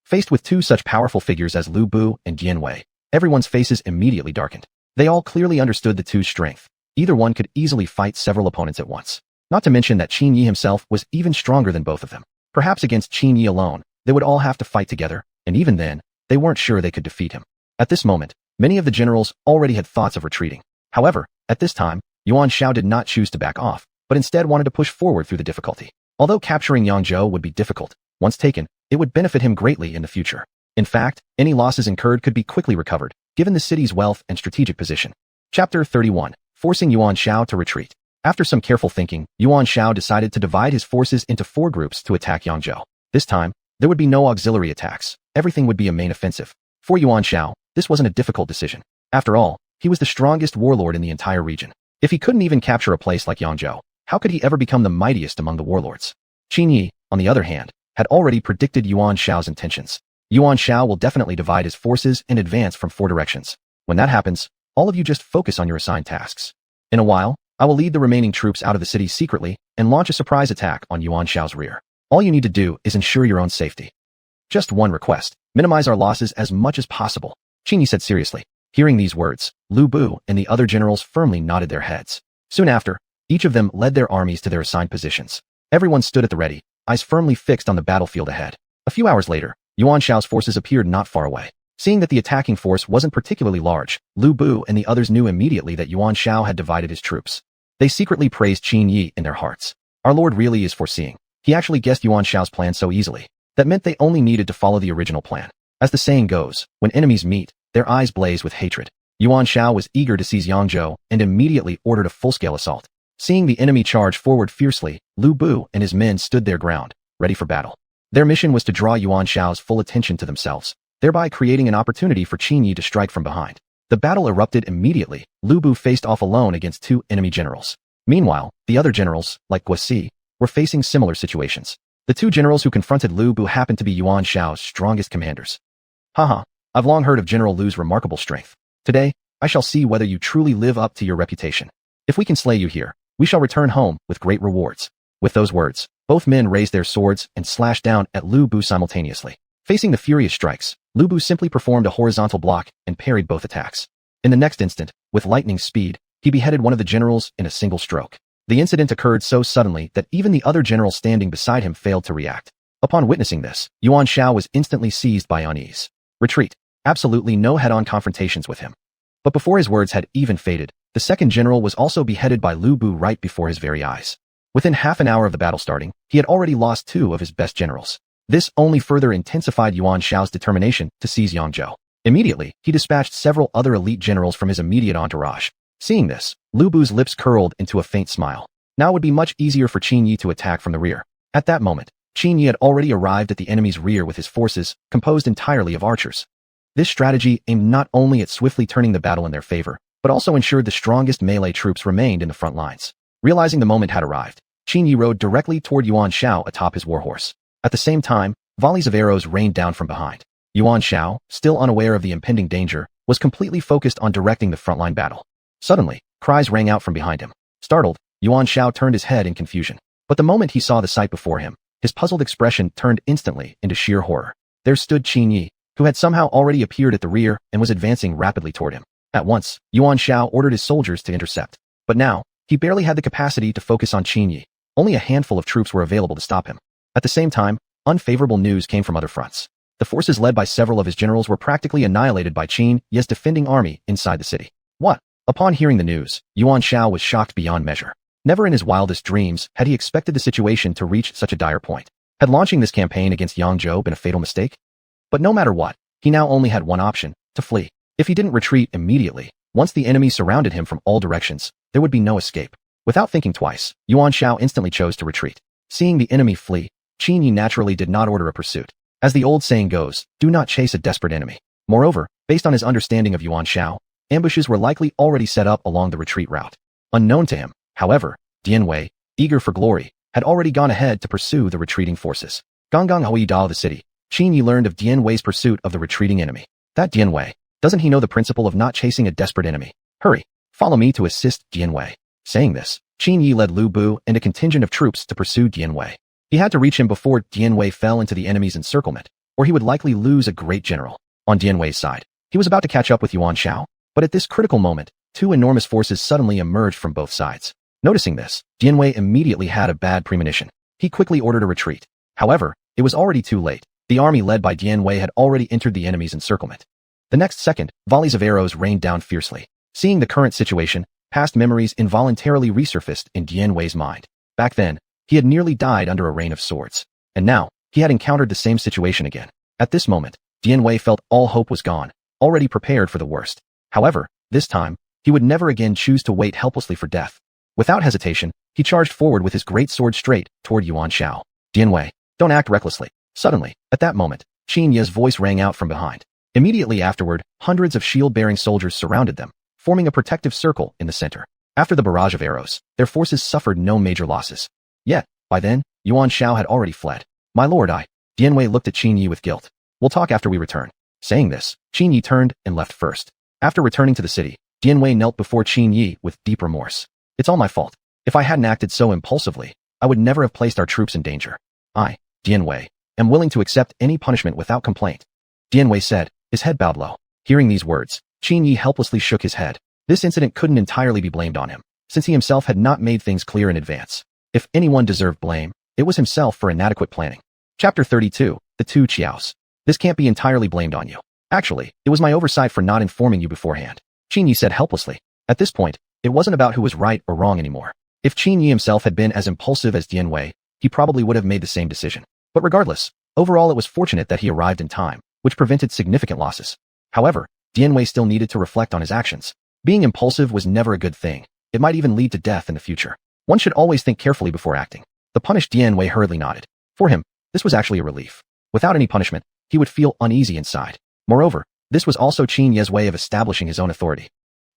Faced with 2 such powerful figures as Lu Bu and Dian Wei, everyone's faces immediately darkened. They all clearly understood the 2's strength. Either one could easily fight several opponents at once. Not to mention that Qin Yi himself was even stronger than both of them. Perhaps against Qin Yi alone, they would all have to fight together, and even then, they weren't sure they could defeat him. At this moment, many of the generals already had thoughts of retreating. However, at this time, Yuan Shao did not choose to back off, but instead wanted to push forward through the difficulty. Although capturing Yangzhou would be difficult, once taken, it would benefit him greatly in the future. In fact, any losses incurred could be quickly recovered, given the city's wealth and strategic position. Chapter 31. Forcing Yuan Shao to retreat. After some careful thinking, Yuan Shao decided to divide his forces into 4 groups to attack Yangzhou. This time, there would be no auxiliary attacks. Everything would be a main offensive. For Yuan Shao, this wasn't a difficult decision. After all, he was the strongest warlord in the entire region. If he couldn't even capture a place like Yangzhou, how could he ever become the mightiest among the warlords? Qin Yi, on the other hand, had already predicted Yuan Shao's intentions. Yuan Shao will definitely divide his forces and advance from 4 directions. When that happens, all of you just focus on your assigned tasks. In a while, I will lead the remaining troops out of the city secretly and launch a surprise attack on Yuan Shao's rear. All you need to do is ensure your own safety. Just one request, minimize our losses as much as possible, Qin Yi said seriously. Hearing these words, Lu Bu and the other generals firmly nodded their heads. Soon after, each of them led their armies to their assigned positions. Everyone stood at the ready, eyes firmly fixed on the battlefield ahead. A few hours later, Yuan Shao's forces appeared not far away. Seeing that the attacking force wasn't particularly large, Lu Bu and the others knew immediately that Yuan Shao had divided his troops. They secretly praised Qin Yi in their hearts. Our lord really is foreseeing. He actually guessed Yuan Shao's plan so easily. That meant they only needed to follow the original plan. As the saying goes, when enemies meet, their eyes blaze with hatred. Yuan Shao was eager to seize Yangzhou and immediately ordered a full-scale assault. Seeing the enemy charge forward fiercely, Lu Bu and his men stood their ground, ready for battle. Their mission was to draw Yuan Shao's full attention to themselves, thereby creating an opportunity for Qin Yi to strike from behind. The battle erupted immediately. Lu Bu faced off alone against 2 enemy generals. Meanwhile, the other generals, like Guo, were facing similar situations. The 2 generals who confronted Lu Bu happened to be Yuan Shao's strongest commanders. Haha, I've long heard of General Lu's remarkable strength. Today, I shall see whether you truly live up to your reputation. If we can slay you here, we shall return home with great rewards. With those words, both men raised their swords and slashed down at Lu Bu simultaneously. Facing the furious strikes, Lu Bu simply performed a horizontal block and parried both attacks. In the next instant, with lightning speed, he beheaded one of the generals in a single stroke. The incident occurred so suddenly that even the other general standing beside him failed to react. Upon witnessing this, Yuan Shao was instantly seized by unease. Retreat. Absolutely no head-on confrontations with him. But before his words had even faded, the second general was also beheaded by Lu Bu right before his very eyes. Within half an hour of the battle starting, he had already lost 2 of his best generals. This only further intensified Yuan Shao's determination to seize Yangzhou. Immediately, he dispatched several other elite generals from his immediate entourage. Seeing this, Lu Bu's lips curled into a faint smile. Now it would be much easier for Qin Yi to attack from the rear. At that moment, Qin Yi had already arrived at the enemy's rear with his forces, composed entirely of archers. This strategy aimed not only at swiftly turning the battle in their favor, but also ensured the strongest melee troops remained in the front lines. Realizing the moment had arrived, Qin Yi rode directly toward Yuan Shao atop his warhorse. At the same time, volleys of arrows rained down from behind. Yuan Shao, still unaware of the impending danger, was completely focused on directing the frontline battle. Suddenly, cries rang out from behind him. Startled, Yuan Shao turned his head in confusion. But the moment he saw the sight before him, his puzzled expression turned instantly into sheer horror. There stood Qin Yi, who had somehow already appeared at the rear and was advancing rapidly toward him. At once, Yuan Shao ordered his soldiers to intercept. But now, he barely had the capacity to focus on Qin Yi. Only a handful of troops were available to stop him. At the same time, unfavorable news came from other fronts. The forces led by several of his generals were practically annihilated by Qin Yi's defending army inside the city. What? Upon hearing the news, Yuan Shao was shocked beyond measure. Never in his wildest dreams had he expected the situation to reach such a dire point. Had launching this campaign against Yangzhou been a fatal mistake? But no matter what, he now only had one option: to flee. If he didn't retreat immediately, once the enemy surrounded him from all directions, there would be no escape. Without thinking twice, Yuan Shao instantly chose to retreat. Seeing the enemy flee, Qin Yi naturally did not order a pursuit. As the old saying goes, do not chase a desperate enemy. Moreover, based on his understanding of Yuan Shao, ambushes were likely already set up along the retreat route. Unknown to him, however, Dian Wei, eager for glory, had already gone ahead to pursue the retreating forces. Gonggang Hui Dao the city, Qin Yi learned of Dian Wei's pursuit of the retreating enemy. That Dian Wei, doesn't he know the principle of not chasing a desperate enemy? Hurry, follow me to assist Dian Wei. Saying this, Qin Yi led Lu Bu and a contingent of troops to pursue Dian Wei. He had to reach him before Dian Wei fell into the enemy's encirclement, or he would likely lose a great general. On Dian Wei's side, he was about to catch up with Yuan Shao, but at this critical moment, 2 enormous forces suddenly emerged from both sides. Noticing this, Dian Wei immediately had a bad premonition. He quickly ordered a retreat. However, it was already too late. The army led by Dian Wei had already entered the enemy's encirclement. The next second, volleys of arrows rained down fiercely. Seeing the current situation, past memories involuntarily resurfaced in Dian Wei's mind. Back then, he had nearly died under a rain of swords. And now, he had encountered the same situation again. At this moment, Dian Wei felt all hope was gone, already prepared for the worst. However, this time, he would never again choose to wait helplessly for death. Without hesitation, he charged forward with his great sword straight toward Yuan Shao. Dian Wei, don't act recklessly. Suddenly, at that moment, Qin Yi's voice rang out from behind. Immediately afterward, hundreds of shield-bearing soldiers surrounded them, forming a protective circle in the center. After the barrage of arrows, their forces suffered no major losses. Yet, by then, Yuan Shao had already fled. My lord, Dian Wei looked at Qin Yi with guilt. We'll talk after we return. Saying this, Qin Yi turned and left first. After returning to the city, Dian Wei knelt before Qin Yi with deep remorse. It's all my fault. If I hadn't acted so impulsively, I would never have placed our troops in danger. I, Dian Wei, am willing to accept any punishment without complaint. Dian Wei said, his head bowed low. Hearing these words, Qin Yi helplessly shook his head. This incident couldn't entirely be blamed on him, since he himself had not made things clear in advance. If anyone deserved blame, it was himself for inadequate planning. Chapter 32, The Two Qiaos. This can't be entirely blamed on you. Actually, it was my oversight for not informing you beforehand. Qin Yi said helplessly. At this point, it wasn't about who was right or wrong anymore. If Qin Yi himself had been as impulsive as Dian Wei, he probably would have made the same decision. But regardless, overall it was fortunate that he arrived in time, which prevented significant losses. However, Dian Wei still needed to reflect on his actions. Being impulsive was never a good thing. It might even lead to death in the future. One should always think carefully before acting. The punished Dian Wei hurriedly nodded. For him, this was actually a relief. Without any punishment, he would feel uneasy inside. Moreover, this was also Qin Ye's way of establishing his own authority.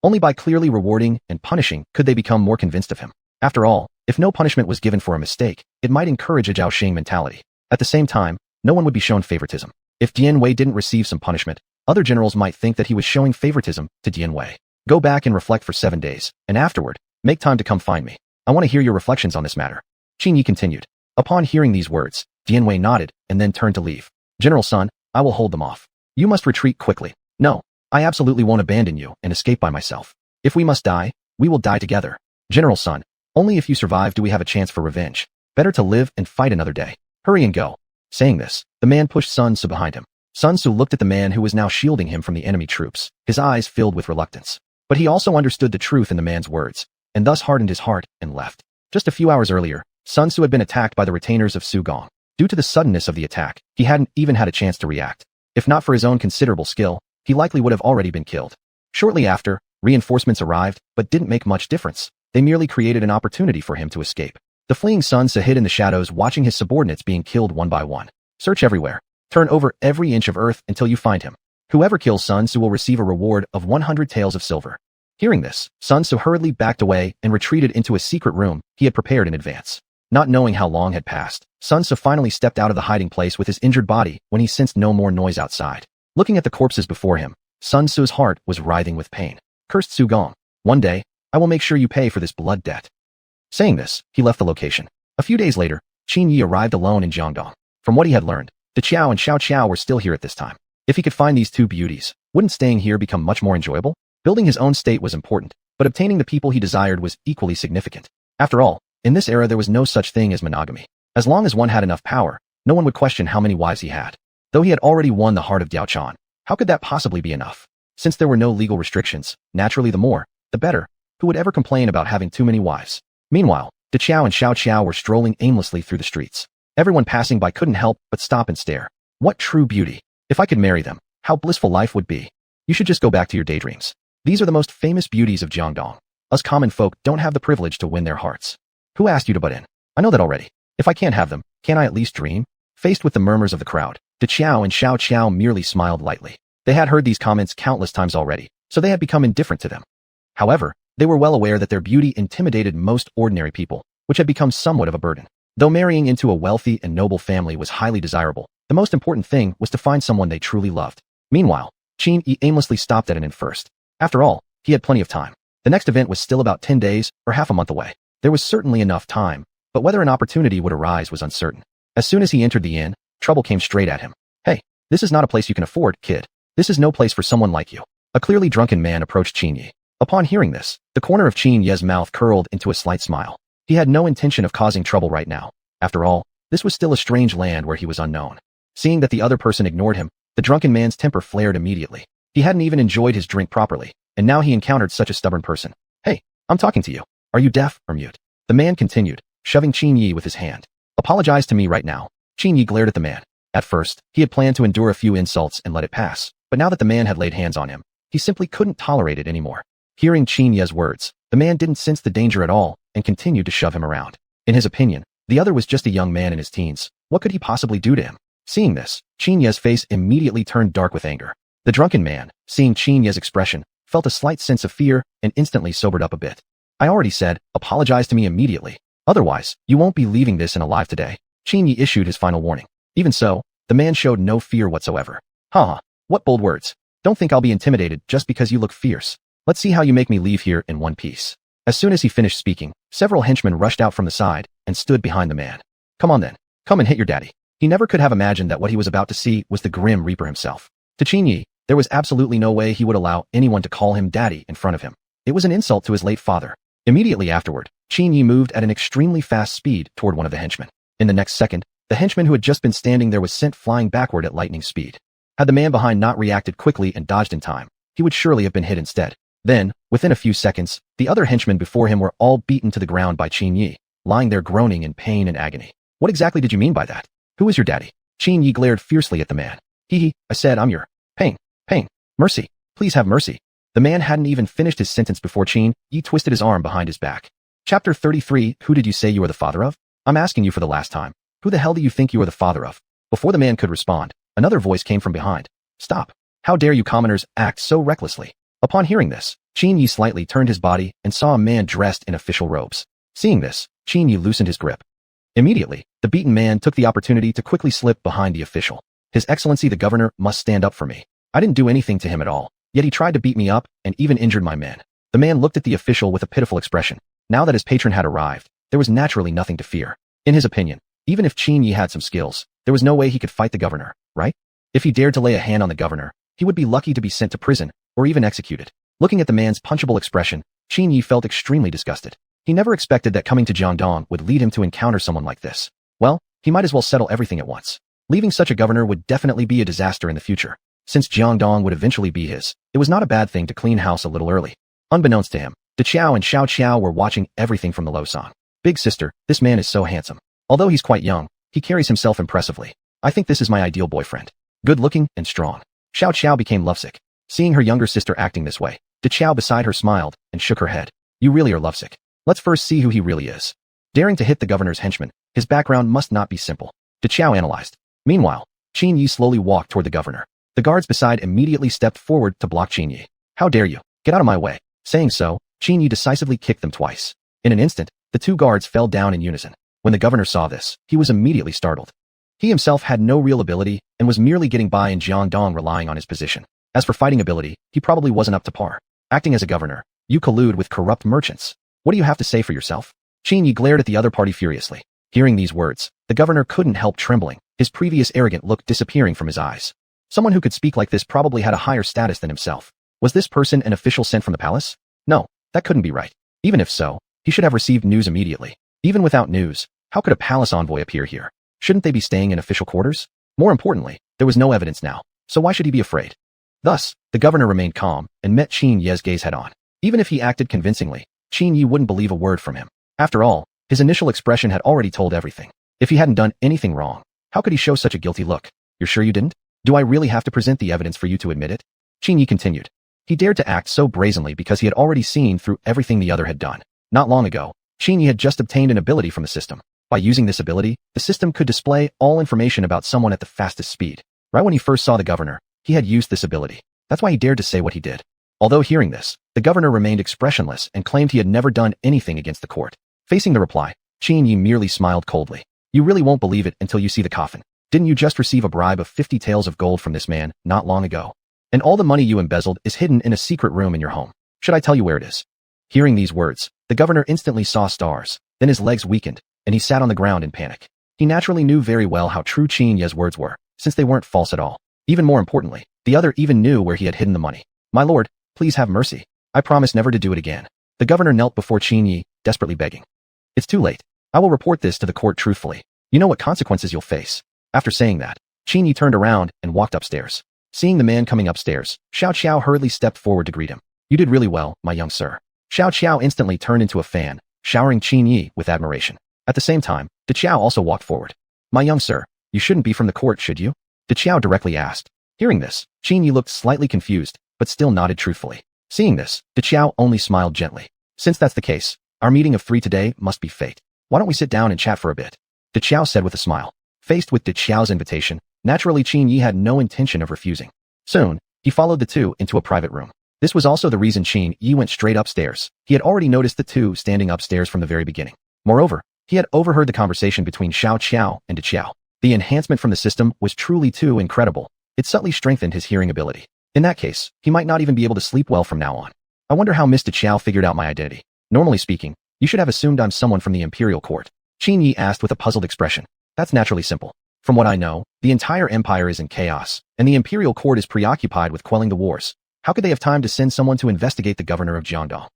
Only by clearly rewarding and punishing could they become more convinced of him. After all, if no punishment was given for a mistake, it might encourage a Zhaoxing mentality. At the same time, no one would be shown favoritism. If Dian Wei didn't receive some punishment, other generals might think that he was showing favoritism to Dian Wei. Go back and reflect for 7 days, and afterward, make time to come find me. I want to hear your reflections on this matter. Qin Yi continued. Upon hearing these words, Dian Wei nodded and then turned to leave. General Sun, I will hold them off. You must retreat quickly. No, I absolutely won't abandon you and escape by myself. If we must die, we will die together. General Sun, only if you survive do we have a chance for revenge. Better to live and fight another day. Hurry and go. Saying this, the man pushed Sun Tzu behind him. Sun Tzu looked at the man who was now shielding him from the enemy troops, his eyes filled with reluctance. But he also understood the truth in the man's words, and thus hardened his heart and left. Just a few hours earlier, Sun Tzu had been attacked by the retainers of Su Gong. Due to the suddenness of the attack, he hadn't even had a chance to react. If not for his own considerable skill, he likely would have already been killed. Shortly after, reinforcements arrived, but didn't make much difference. They merely created an opportunity for him to escape. The fleeing Sun Tzu hid in the shadows watching his subordinates being killed one by one. Search everywhere. Turn over every inch of earth until you find him. Whoever kills Sun Tzu will receive a reward of 100 taels of silver. Hearing this, Sun Tzu hurriedly backed away and retreated into a secret room he had prepared in advance. Not knowing how long had passed, Sun Tzu finally stepped out of the hiding place with his injured body when he sensed no more noise outside. Looking at the corpses before him, Sun Tzu's heart was writhing with pain. Cursed Su Gong. One day, I will make sure you pay for this blood debt. Saying this, he left the location. A few days later, Qin Yi arrived alone in Jiangdong. From what he had learned, De Qiao and Xiao Qiao were still here at this time. If he could find these two beauties, wouldn't staying here become much more enjoyable? Building his own state was important, but obtaining the people he desired was equally significant. After all, in this era there was no such thing as monogamy. As long as one had enough power, no one would question how many wives he had. Though he had already won the heart of Diao Chan, how could that possibly be enough? Since there were no legal restrictions, naturally the more, the better. Who would ever complain about having too many wives? Meanwhile, De Qiao and Xiao Qiao were strolling aimlessly through the streets. Everyone passing by couldn't help but stop and stare. What true beauty! If I could marry them, how blissful life would be. You should just go back to your daydreams. These are the most famous beauties of Jiangdong. Us common folk don't have the privilege to win their hearts. Who asked you to butt in? I know that already. If I can't have them, can I at least dream? Faced with the murmurs of the crowd, De Qiao and Xiao Qiao merely smiled lightly. They had heard these comments countless times already, so they had become indifferent to them. However, they were well aware that their beauty intimidated most ordinary people, which had become somewhat of a burden. Though marrying into a wealthy and noble family was highly desirable, the most important thing was to find someone they truly loved. Meanwhile, Qin Yi aimlessly stopped at an inn first. After all, he had plenty of time. The next event was still about 10 days or half a month away. There was certainly enough time, but whether an opportunity would arise was uncertain. As soon as he entered the inn, trouble came straight at him. Hey, this is not a place you can afford, kid. This is no place for someone like you. A clearly drunken man approached Qin Yi. Upon hearing this, the corner of Qin Yi's mouth curled into a slight smile. He had no intention of causing trouble right now. After all, this was still a strange land where he was unknown. Seeing that the other person ignored him, the drunken man's temper flared immediately. He hadn't even enjoyed his drink properly, and now he encountered such a stubborn person. Hey, I'm talking to you. Are you deaf or mute? The man continued, shoving Qin Yi with his hand. Apologize to me right now. Qin Yi glared at the man. At first, he had planned to endure a few insults and let it pass, but now that the man had laid hands on him, he simply couldn't tolerate it anymore. Hearing Qin Yi's words, the man didn't sense the danger at all and continued to shove him around. In his opinion, the other was just a young man in his teens. What could he possibly do to him? Seeing this, Qin Yi's face immediately turned dark with anger. The drunken man, seeing Qin Yi's expression, felt a slight sense of fear and instantly sobered up a bit. I already said, apologize to me immediately. Otherwise, you won't be leaving this inn alive today. Qin Yi issued his final warning. Even so, the man showed no fear whatsoever. Haha, what bold words. Don't think I'll be intimidated just because you look fierce. Let's see how you make me leave here in one piece. As soon as he finished speaking, several henchmen rushed out from the side and stood behind the man. Come on then, come and hit your daddy. He never could have imagined that what he was about to see was the Grim Reaper himself. To Qin Yi, there was absolutely no way he would allow anyone to call him daddy in front of him. It was an insult to his late father. Immediately afterward, Qin Yi moved at an extremely fast speed toward one of the henchmen. In the next second, the henchman who had just been standing there was sent flying backward at lightning speed. Had the man behind not reacted quickly and dodged in time, he would surely have been hit instead. Then, within a few seconds, the other henchmen before him were all beaten to the ground by Qin Yi, lying there groaning in pain and agony. What exactly did you mean by that? Who is your daddy? Qin Yi glared fiercely at the man. I said I'm your pain. Mercy. Please have mercy. The man hadn't even finished his sentence before Qin Yi twisted his arm behind his back. Chapter 33, Who did you say you are the father of? I'm asking you for the last time. Who the hell do you think you are the father of? Before the man could respond, another voice came from behind. Stop. How dare you commoners act so recklessly? Upon hearing this, Qin Yi slightly turned his body and saw a man dressed in official robes. Seeing this, Qin Yi loosened his grip. Immediately, the beaten man took the opportunity to quickly slip behind the official. His Excellency the Governor must stand up for me. I didn't do anything to him at all, yet he tried to beat me up and even injured my men. The man looked at the official with a pitiful expression. Now that his patron had arrived, there was naturally nothing to fear. In his opinion, even if Qin Yi had some skills, there was no way he could fight the governor, right? If he dared to lay a hand on the governor, he would be lucky to be sent to prison or even executed. Looking at the man's punchable expression, Qin Yi felt extremely disgusted. He never expected that coming to Jiangdong would lead him to encounter someone like this. Well, he might as well settle everything at once. Leaving such a governor would definitely be a disaster in the future. Since Jiangdong would eventually be his, it was not a bad thing to clean house a little early. Unbeknownst to him, De Qiao and Xiao Qiao were watching everything from the Losang. Big sister, this man is so handsome. Although he's quite young, he carries himself impressively. I think this is my ideal boyfriend. Good-looking and strong. Xiao Qiao became lovesick. Seeing her younger sister acting this way, De Qiao beside her smiled and shook her head. You really are lovesick. Let's first see who he really is. Daring to hit the governor's henchman, his background must not be simple. De Qiao analyzed. Meanwhile, Qin Yi slowly walked toward the governor. The guards beside immediately stepped forward to block Qin Yi. How dare you? Get out of my way. Saying so, Qin Yi decisively kicked them twice. In an instant, the two guards fell down in unison. When the governor saw this, he was immediately startled. He himself had no real ability and was merely getting by in Jiangdong relying on his position. As for fighting ability, he probably wasn't up to par. Acting as a governor, you collude with corrupt merchants. What do you have to say for yourself? Qin Yi glared at the other party furiously. Hearing these words, the governor couldn't help trembling, his previous arrogant look disappearing from his eyes. Someone who could speak like this probably had a higher status than himself. Was this person an official sent from the palace? No, that couldn't be right. Even if so, he should have received news immediately. Even without news, how could a palace envoy appear here? Shouldn't they be staying in official quarters? More importantly, there was no evidence now, so why should he be afraid? Thus, the governor remained calm and met Qin Yi's gaze head-on. Even if he acted convincingly, Qin Yi wouldn't believe a word from him. After all, his initial expression had already told everything. If he hadn't done anything wrong, how could he show such a guilty look? You're sure you didn't? Do I really have to present the evidence for you to admit it? Qin Yi continued. He dared to act so brazenly because he had already seen through everything the other had done. Not long ago, Qin Yi had just obtained an ability from the system. By using this ability, the system could display all information about someone at the fastest speed. Right when he first saw the governor, he had used this ability. That's why he dared to say what he did. Although hearing this, the governor remained expressionless and claimed he had never done anything against the court. Facing the reply, Qin Yi merely smiled coldly. You really won't believe it until you see the coffin. Didn't you just receive a bribe of 50 taels of gold from this man not long ago? And all the money you embezzled is hidden in a secret room in your home. Should I tell you where it is? Hearing these words, the governor instantly saw stars. Then his legs weakened, and he sat on the ground in panic. He naturally knew very well how true Qin Yi's words were, since they weren't false at all. Even more importantly, the other even knew where he had hidden the money. My lord, please have mercy. I promise never to do it again. The governor knelt before Qin Yi, desperately begging. It's too late. I will report this to the court truthfully. You know what consequences you'll face. After saying that, Qin Yi turned around and walked upstairs. Seeing the man coming upstairs, Xiao Qiao hurriedly stepped forward to greet him. You did really well, my young sir. Xiao Qiao instantly turned into a fan, showering Qin Yi with admiration. At the same time, De Qiao also walked forward. My young sir, you shouldn't be from the court, should you? De Qiao directly asked. Hearing this, Qin Yi looked slightly confused, but still nodded truthfully. Seeing this, De Qiao only smiled gently. Since that's the case, our meeting of 3 today must be fate. Why don't we sit down and chat for a bit? De Qiao said with a smile. Faced with De Qiao's invitation, naturally Qin Yi had no intention of refusing. Soon, he followed the two into a private room. This was also the reason Qin Yi went straight upstairs. He had already noticed the two standing upstairs from the very beginning. Moreover, he had overheard the conversation between Xiao Qiao and De Qiao. The enhancement from the system was truly too incredible. It subtly strengthened his hearing ability. In that case, he might not even be able to sleep well from now on. I wonder how Miss De Qiao figured out my identity. Normally speaking, you should have assumed I'm someone from the imperial court. Qin Yi asked with a puzzled expression. That's naturally simple. From what I know, the entire empire is in chaos, and the imperial court is preoccupied with quelling the wars. How could they have time to send someone to investigate the governor of Jiangdong?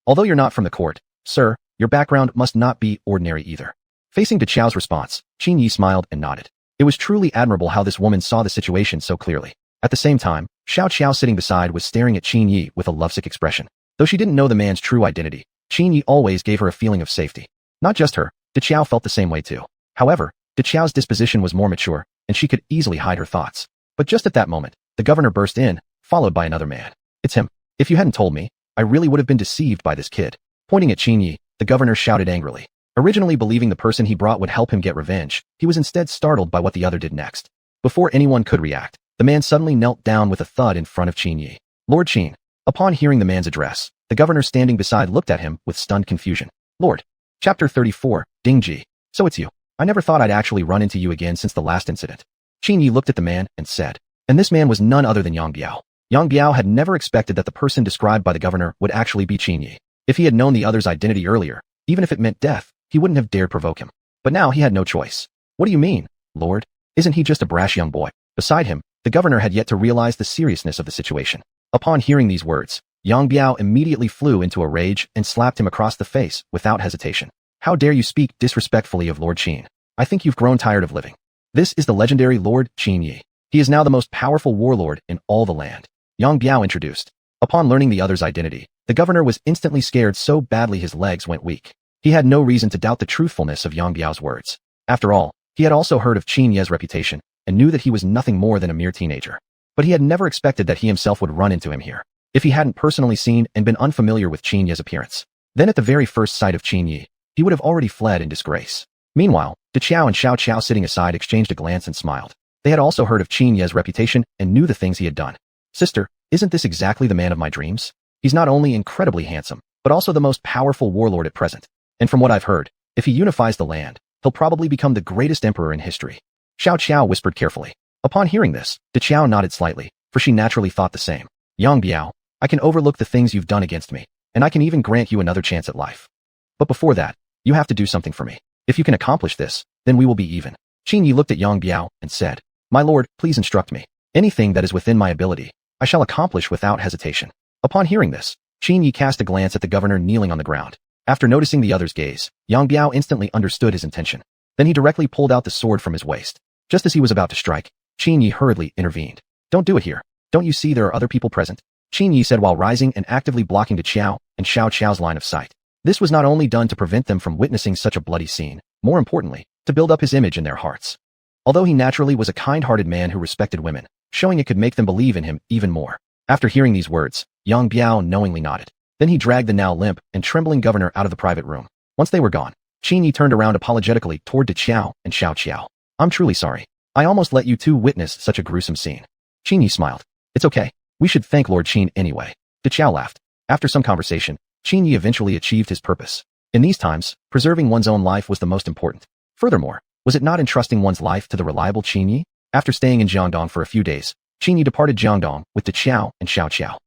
Although you're not from the court, sir, your background must not be ordinary either. Facing De Qiao's response, Qin Yi smiled and nodded. It was truly admirable how this woman saw the situation so clearly. At the same time, Xiao Qiao sitting beside was staring at Qin Yi with a lovesick expression. Though she didn't know the man's true identity, Qin Yi always gave her a feeling of safety. Not just her, De Qiao felt the same way too. However, De Qiao's disposition was more mature, and she could easily hide her thoughts. But just at that moment, the governor burst in, followed by another man. It's him. If you hadn't told me, I really would have been deceived by this kid. Pointing at Qin Yi, the governor shouted angrily. Originally believing the person he brought would help him get revenge, he was instead startled by what the other did next. Before anyone could react, the man suddenly knelt down with a thud in front of Qin Yi. Lord Qin. Upon hearing the man's address, the governor standing beside looked at him with stunned confusion. Lord. Chapter 34, Ding Ji. So it's you. I never thought I'd actually run into you again since the last incident. Qin Yi looked at the man and said. And this man was none other than Yang Biao. Yang Biao had never expected that the person described by the governor would actually be Qin Yi. If he had known the other's identity earlier, even if it meant death, he wouldn't have dared provoke him. But now he had no choice. What do you mean, Lord? Isn't he just a brash young boy? Beside him, the governor had yet to realize the seriousness of the situation. Upon hearing these words, Yang Biao immediately flew into a rage and slapped him across the face without hesitation. How dare you speak disrespectfully of Lord Qin? I think you've grown tired of living. This is the legendary Lord Qin Yi. He is now the most powerful warlord in all the land. Yang Biao introduced. Upon learning the other's identity, the governor was instantly scared so badly his legs went weak. He had no reason to doubt the truthfulness of Yang Biao's words. After all, he had also heard of Qin Ye's reputation and knew that he was nothing more than a mere teenager. But he had never expected that he himself would run into him here, if he hadn't personally seen and been unfamiliar with Qin Ye's appearance. Then at the very first sight of Qin Yi, he would have already fled in disgrace. Meanwhile, De Qiao and Xiao Qiao sitting aside exchanged a glance and smiled. They had also heard of Qin Ye's reputation and knew the things he had done. Sister, isn't this exactly the man of my dreams? He's not only incredibly handsome, but also the most powerful warlord at present. And from what I've heard, if he unifies the land, he'll probably become the greatest emperor in history. Xiao Qiao whispered carefully. Upon hearing this, De Qiao nodded slightly, for she naturally thought the same. Yang Biao, I can overlook the things you've done against me, and I can even grant you another chance at life. But before that, you have to do something for me. If you can accomplish this, then we will be even. Qin Yi looked at Yang Biao and said, My lord, please instruct me. Anything that is within my ability, I shall accomplish without hesitation. Upon hearing this, Qin Yi cast a glance at the governor kneeling on the ground. After noticing the other's gaze, Yang Biao instantly understood his intention. Then he directly pulled out the sword from his waist. Just as he was about to strike, Qin Yi hurriedly intervened. Don't do it here. Don't you see there are other people present? Qin Yi said while rising and actively blocking De Qiao and Xiao Qiao's line of sight. This was not only done to prevent them from witnessing such a bloody scene, more importantly, to build up his image in their hearts. Although he naturally was a kind-hearted man who respected women, showing it could make them believe in him even more. After hearing these words, Yang Biao knowingly nodded. Then he dragged the now limp and trembling governor out of the private room. Once they were gone, Qin Yi turned around apologetically toward De Qiao and Xiao Qiao. I'm truly sorry. I almost let you two witness such a gruesome scene. Qin Yi smiled. It's okay. We should thank Lord Qin anyway. De Qiao laughed. After some conversation, Qin Yi eventually achieved his purpose. In these times, preserving one's own life was the most important. Furthermore, was it not entrusting one's life to the reliable Qin Yi? After staying in Jiangdong for a few days, Qin Yi departed Jiangdong with De Qiao and Xiao Qiao.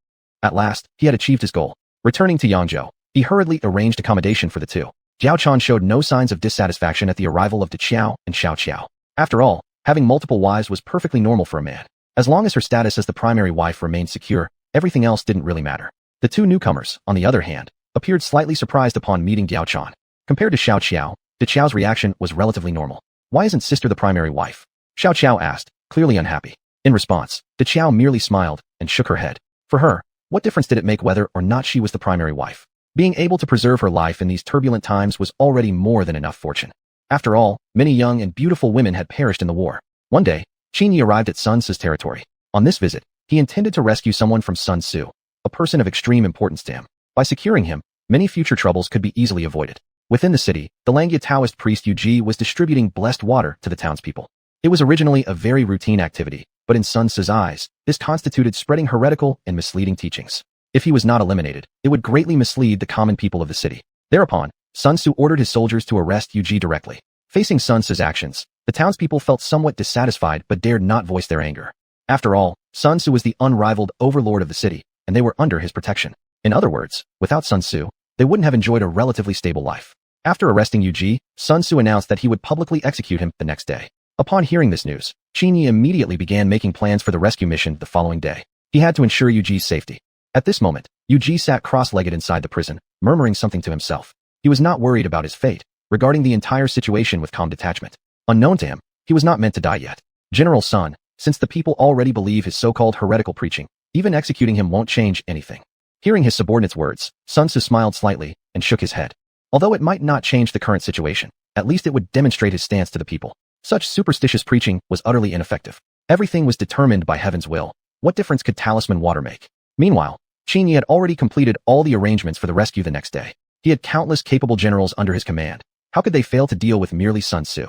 At last, he had achieved his goal. Returning to Yangzhou, he hurriedly arranged accommodation for the two. Jiao Chan showed no signs of dissatisfaction at the arrival of De Qiao and Xiao Qiao. After all, having multiple wives was perfectly normal for a man. As long as her status as the primary wife remained secure, everything else didn't really matter. The two newcomers, on the other hand, appeared slightly surprised upon meeting Jiao Chan. Compared to Xiao Qiao, De Qiao's reaction was relatively normal. Why isn't sister the primary wife? Xiao Qiao asked, clearly unhappy. In response, De Qiao merely smiled and shook her head. For her, what difference did it make whether or not she was the primary wife? Being able to preserve her life in these turbulent times was already more than enough fortune. After all, many young and beautiful women had perished in the war. One day, Qin Yi arrived at Sun Tzu's territory. On this visit, he intended to rescue someone from Sun Tzu, a person of extreme importance to him. By securing him, many future troubles could be easily avoided. Within the city, the Langya Taoist priest Yu Ji was distributing blessed water to the townspeople. It was originally a very routine activity, but in Sun Tzu's eyes, this constituted spreading heretical and misleading teachings. If he was not eliminated, it would greatly mislead the common people of the city. Thereupon, Sun Tzu ordered his soldiers to arrest Yu Ji directly. Facing Sun Tzu's actions, the townspeople felt somewhat dissatisfied but dared not voice their anger. After all, Sun Tzu was the unrivaled overlord of the city, and they were under his protection. In other words, without Sun Tzu, they wouldn't have enjoyed a relatively stable life. After arresting Yu Ji, Sun Tzu announced that he would publicly execute him the next day. Upon hearing this news, Qin Yi immediately began making plans for the rescue mission the following day. He had to ensure Yu Ji's safety. At this moment, Yu Ji sat cross-legged inside the prison, murmuring something to himself. He was not worried about his fate, regarding the entire situation with calm detachment. Unknown to him, he was not meant to die yet. General Sun, since the people already believe his so-called heretical preaching, even executing him won't change anything. Hearing his subordinate's words, Sun Tzu smiled slightly and shook his head. Although it might not change the current situation, at least it would demonstrate his stance to the people. Such superstitious preaching was utterly ineffective. Everything was determined by heaven's will. What difference could talisman water make? Meanwhile, Qin Yi had already completed all the arrangements for the rescue the next day. He had countless capable generals under his command. How could they fail to deal with merely Sun Tzu?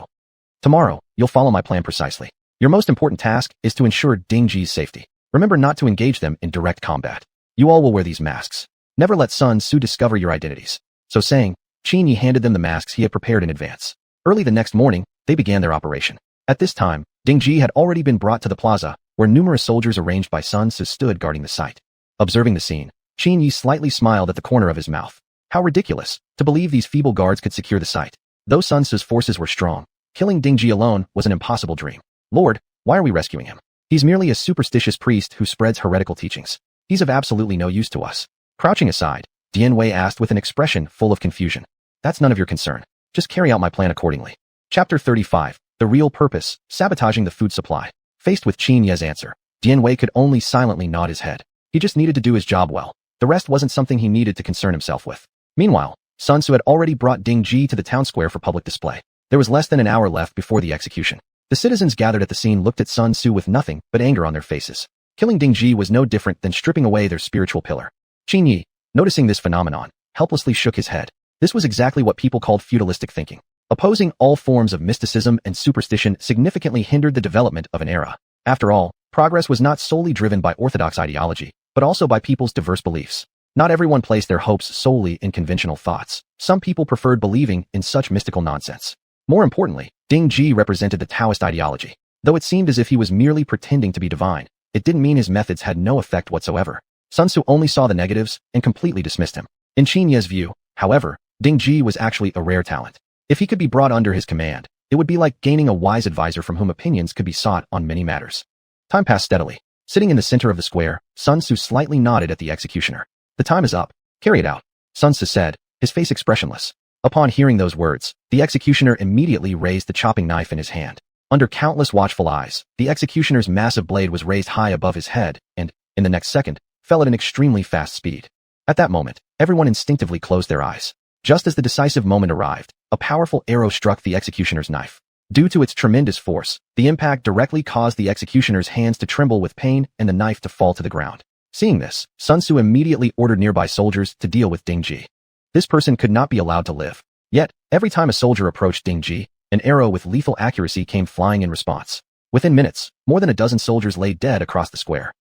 Tomorrow, you'll follow my plan precisely. Your most important task is to ensure Ding Ji's safety. Remember not to engage them in direct combat. You all will wear these masks. Never let Sun Tzu discover your identities. So saying, Qin Yi handed them the masks he had prepared in advance. Early the next morning, they began their operation. At this time, Ding Ji had already been brought to the plaza, where numerous soldiers arranged by Sun Tzu stood guarding the site. Observing the scene, Qin Yi slightly smiled at the corner of his mouth. How ridiculous, to believe these feeble guards could secure the site. Though Sun Tzu's forces were strong, killing Ding Ji alone was an impossible dream. Lord, why are we rescuing him? He's merely a superstitious priest who spreads heretical teachings. He's of absolutely no use to us. Crouching aside, Dian Wei asked with an expression full of confusion. That's none of your concern. Just carry out my plan accordingly. Chapter 35. The Real Purpose, Sabotaging the Food Supply. Faced with Qin Ye's answer, Dian Wei could only silently nod his head. He just needed to do his job well. The rest wasn't something he needed to concern himself with. Meanwhile, Sun Tzu had already brought Ding Ji to the town square for public display. There was less than an hour left before the execution. The citizens gathered at the scene looked at Sun Tzu with nothing but anger on their faces. Killing Ding Ji was no different than stripping away their spiritual pillar. Qin Yi, noticing this phenomenon, helplessly shook his head. This was exactly what people called feudalistic thinking. Opposing all forms of mysticism and superstition significantly hindered the development of an era. After all, progress was not solely driven by orthodox ideology, but also by people's diverse beliefs. Not everyone placed their hopes solely in conventional thoughts. Some people preferred believing in such mystical nonsense. More importantly, Ding Ji represented the Taoist ideology. Though it seemed as if he was merely pretending to be divine, it didn't mean his methods had no effect whatsoever. Sun Tzu only saw the negatives and completely dismissed him. In Qin Ye's view, however, Ding Ji was actually a rare talent. If he could be brought under his command, it would be like gaining a wise advisor from whom opinions could be sought on many matters. Time passed steadily. Sitting in the center of the square, Sun Tzu slightly nodded at the executioner. The time is up. Carry it out, Sun Tzu said, his face expressionless. Upon hearing those words, the executioner immediately raised the chopping knife in his hand. Under countless watchful eyes, the executioner's massive blade was raised high above his head and, in the next second, fell at an extremely fast speed. At that moment, everyone instinctively closed their eyes. Just as the decisive moment arrived, a powerful arrow struck the executioner's knife. Due to its tremendous force, the impact directly caused the executioner's hands to tremble with pain and the knife to fall to the ground. Seeing this, Sun Tzu immediately ordered nearby soldiers to deal with Ding Ji. This person could not be allowed to live. Yet, every time a soldier approached Ding Ji, an arrow with lethal accuracy came flying in response. Within minutes, more than a dozen soldiers lay dead across the square.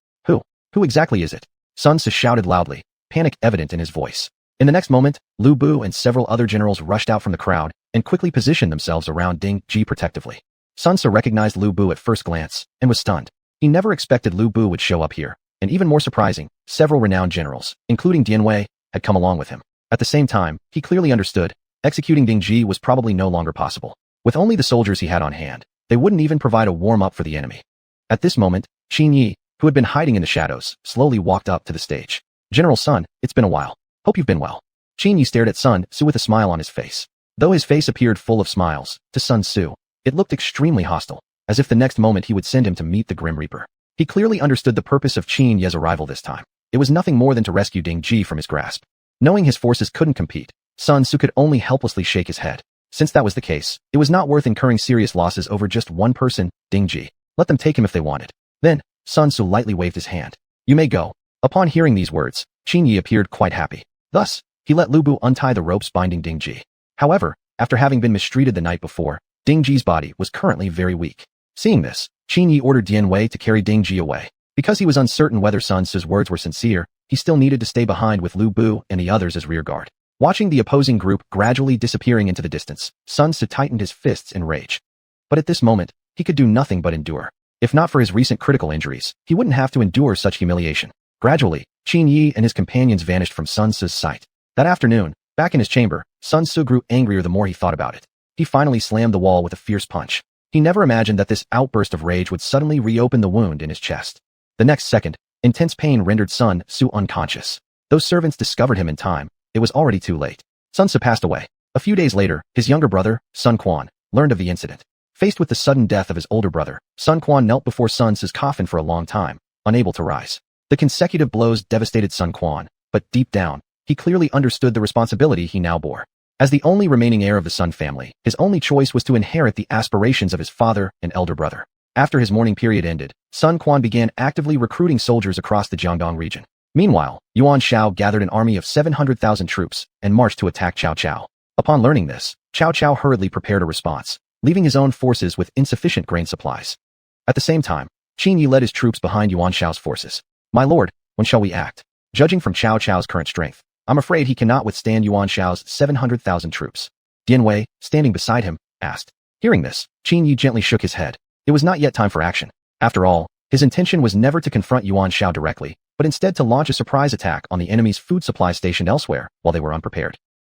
Who exactly is it? Sun Tzu shouted loudly, panic evident in his voice. In the next moment, Lu Bu and several other generals rushed out from the crowd and quickly positioned themselves around Ding Ji protectively. Sun Tzu recognized Lu Bu at first glance and was stunned. He never expected Lu Bu would show up here, and even more surprising, several renowned generals, including Dian Wei, had come along with him. At the same time, he clearly understood, executing Ding Ji was probably no longer possible. With only the soldiers he had on hand, they wouldn't even provide a warm-up for the enemy. At this moment, Qin Yi, who had been hiding in the shadows, slowly walked up to the stage. General Sun, it's been a while. Hope you've been well. Qin Yi stared at Sun Tzu with a smile on his face. Though his face appeared full of smiles, to Sun Tzu, it looked extremely hostile, as if the next moment he would send him to meet the Grim Reaper. He clearly understood the purpose of Qin Ye's arrival this time. It was nothing more than to rescue Ding Ji from his grasp. Knowing his forces couldn't compete, Sun Tzu could only helplessly shake his head. Since that was the case, it was not worth incurring serious losses over just one person, Ding Ji. Let them take him if they wanted. Then, Sun Tzu lightly waved his hand. You may go. Upon hearing these words, Qin Yi appeared quite happy. Thus, he let Lu Bu untie the ropes binding Ding Ji. However, after having been mistreated the night before, Ding Ji's body was currently very weak. Seeing this, Qin Yi ordered Dian Wei to carry Ding Ji away. Because he was uncertain whether Sun Tzu's words were sincere, he still needed to stay behind with Lu Bu and the others as rear guard. Watching the opposing group gradually disappearing into the distance, Sun Tzu tightened his fists in rage. But at this moment, he could do nothing but endure. If not for his recent critical injuries, he wouldn't have to endure such humiliation. Gradually, Qin Yi and his companions vanished from Sun Tzu's sight. That afternoon, back in his chamber, Sun Tzu grew angrier the more he thought about it. He finally slammed the wall with a fierce punch. He never imagined that this outburst of rage would suddenly reopen the wound in his chest. The next second, intense pain rendered Sun Tzu unconscious. Those servants discovered him in time. It was already too late. Sun Tzu passed away. A few days later, his younger brother, Sun Quan, learned of the incident. Faced with the sudden death of his older brother, Sun Quan knelt before Sun Tzu's coffin for a long time, unable to rise. The consecutive blows devastated Sun Quan, but deep down, he clearly understood the responsibility he now bore. As the only remaining heir of the Sun family, his only choice was to inherit the aspirations of his father and elder brother. After his mourning period ended, Sun Quan began actively recruiting soldiers across the Jiangdong region. Meanwhile, Yuan Shao gathered an army of 700,000 troops and marched to attack Cao Cao. Upon learning this, Cao Cao hurriedly prepared a response, leaving his own forces with insufficient grain supplies. At the same time, Qin Yi led his troops behind Yuan Shao's forces. My lord, when shall we act? Judging from Cao Cao's current strength, I'm afraid he cannot withstand Yuan Shao's 700,000 troops. Dian Wei, standing beside him, asked. Hearing this, Qin Yi gently shook his head. It was not yet time for action. After all, his intention was never to confront Yuan Shao directly, but instead to launch a surprise attack on the enemy's food supply stationed elsewhere while they were unprepared.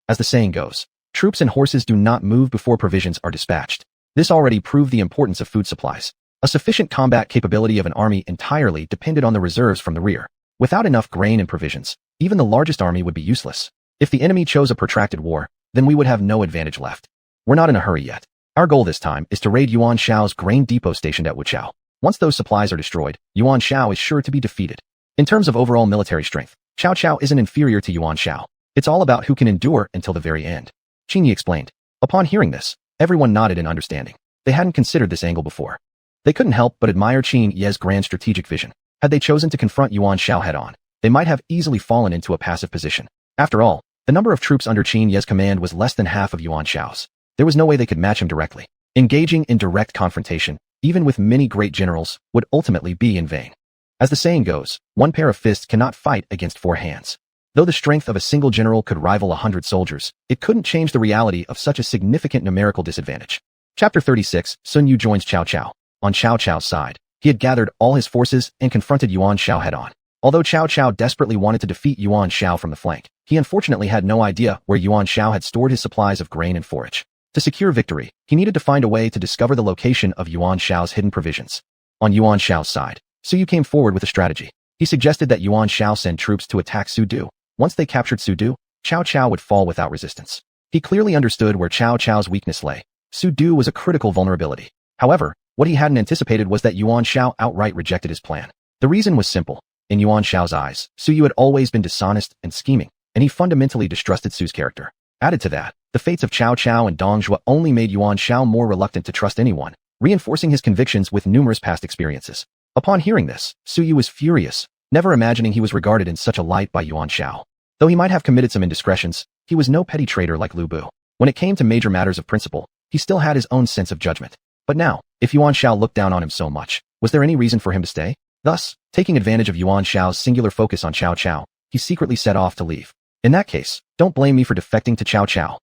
As the saying goes, troops and horses do not move before provisions are dispatched. This already proved the importance of food supplies. A sufficient combat capability of an army entirely depended on the reserves from the rear. Without enough grain and provisions, even the largest army would be useless. If the enemy chose a protracted war, then we would have no advantage left. We're not in a hurry yet. Our goal this time is to raid Yuan Shao's grain depot stationed at Wuchao. Once those supplies are destroyed, Yuan Shao is sure to be defeated. In terms of overall military strength, Cao Cao isn't inferior to Yuan Shao. It's all about who can endure until the very end. Qin Yi explained. Upon hearing this, everyone nodded in understanding. They hadn't considered this angle before. They couldn't help but admire Qin Yi's grand strategic vision. Had they chosen to confront Yuan Shao head-on, they might have easily fallen into a passive position. After all, the number of troops under Qin Yi's command was less than half of Yuan Shao's. There was no way they could match him directly. Engaging in direct confrontation, even with many great generals, would ultimately be in vain. As the saying goes, one pair of fists cannot fight against four hands. Though the strength of a single general could rival 100 soldiers, it couldn't change the reality of such a significant numerical disadvantage. Chapter 36, Sun Yu joins Cao Cao. On Cao Cao's side, he had gathered all his forces and confronted Yuan Shao head-on. Although Cao Cao desperately wanted to defeat Yuan Shao from the flank, he unfortunately had no idea where Yuan Shao had stored his supplies of grain and forage. To secure victory, he needed to find a way to discover the location of Yuan Shao's hidden provisions. On Yuan Shao's side, Su Yu came forward with a strategy. He suggested that Yuan Shao send troops to attack Su Du. Once they captured Su Du, Cao Cao would fall without resistance. He clearly understood where Cao Cao's weakness lay. Su Du was a critical vulnerability. However, what he hadn't anticipated was that Yuan Shao outright rejected his plan. The reason was simple. In Yuan Shao's eyes, Su Yu had always been dishonest and scheming, and he fundamentally distrusted Su's character. Added to that, the fates of Cao Cao and Dong Zhuo only made Yuan Shao more reluctant to trust anyone, reinforcing his convictions with numerous past experiences. Upon hearing this, Su Yu was furious, never imagining he was regarded in such a light by Yuan Shao. Though he might have committed some indiscretions, he was no petty traitor like Lu Bu. When it came to major matters of principle, he still had his own sense of judgment. But now, if Yuan Shao looked down on him so much, was there any reason for him to stay? Thus, taking advantage of Yuan Shao's singular focus on Cao Cao, he secretly set off to leave. In that case, don't blame me for defecting to Cao Cao.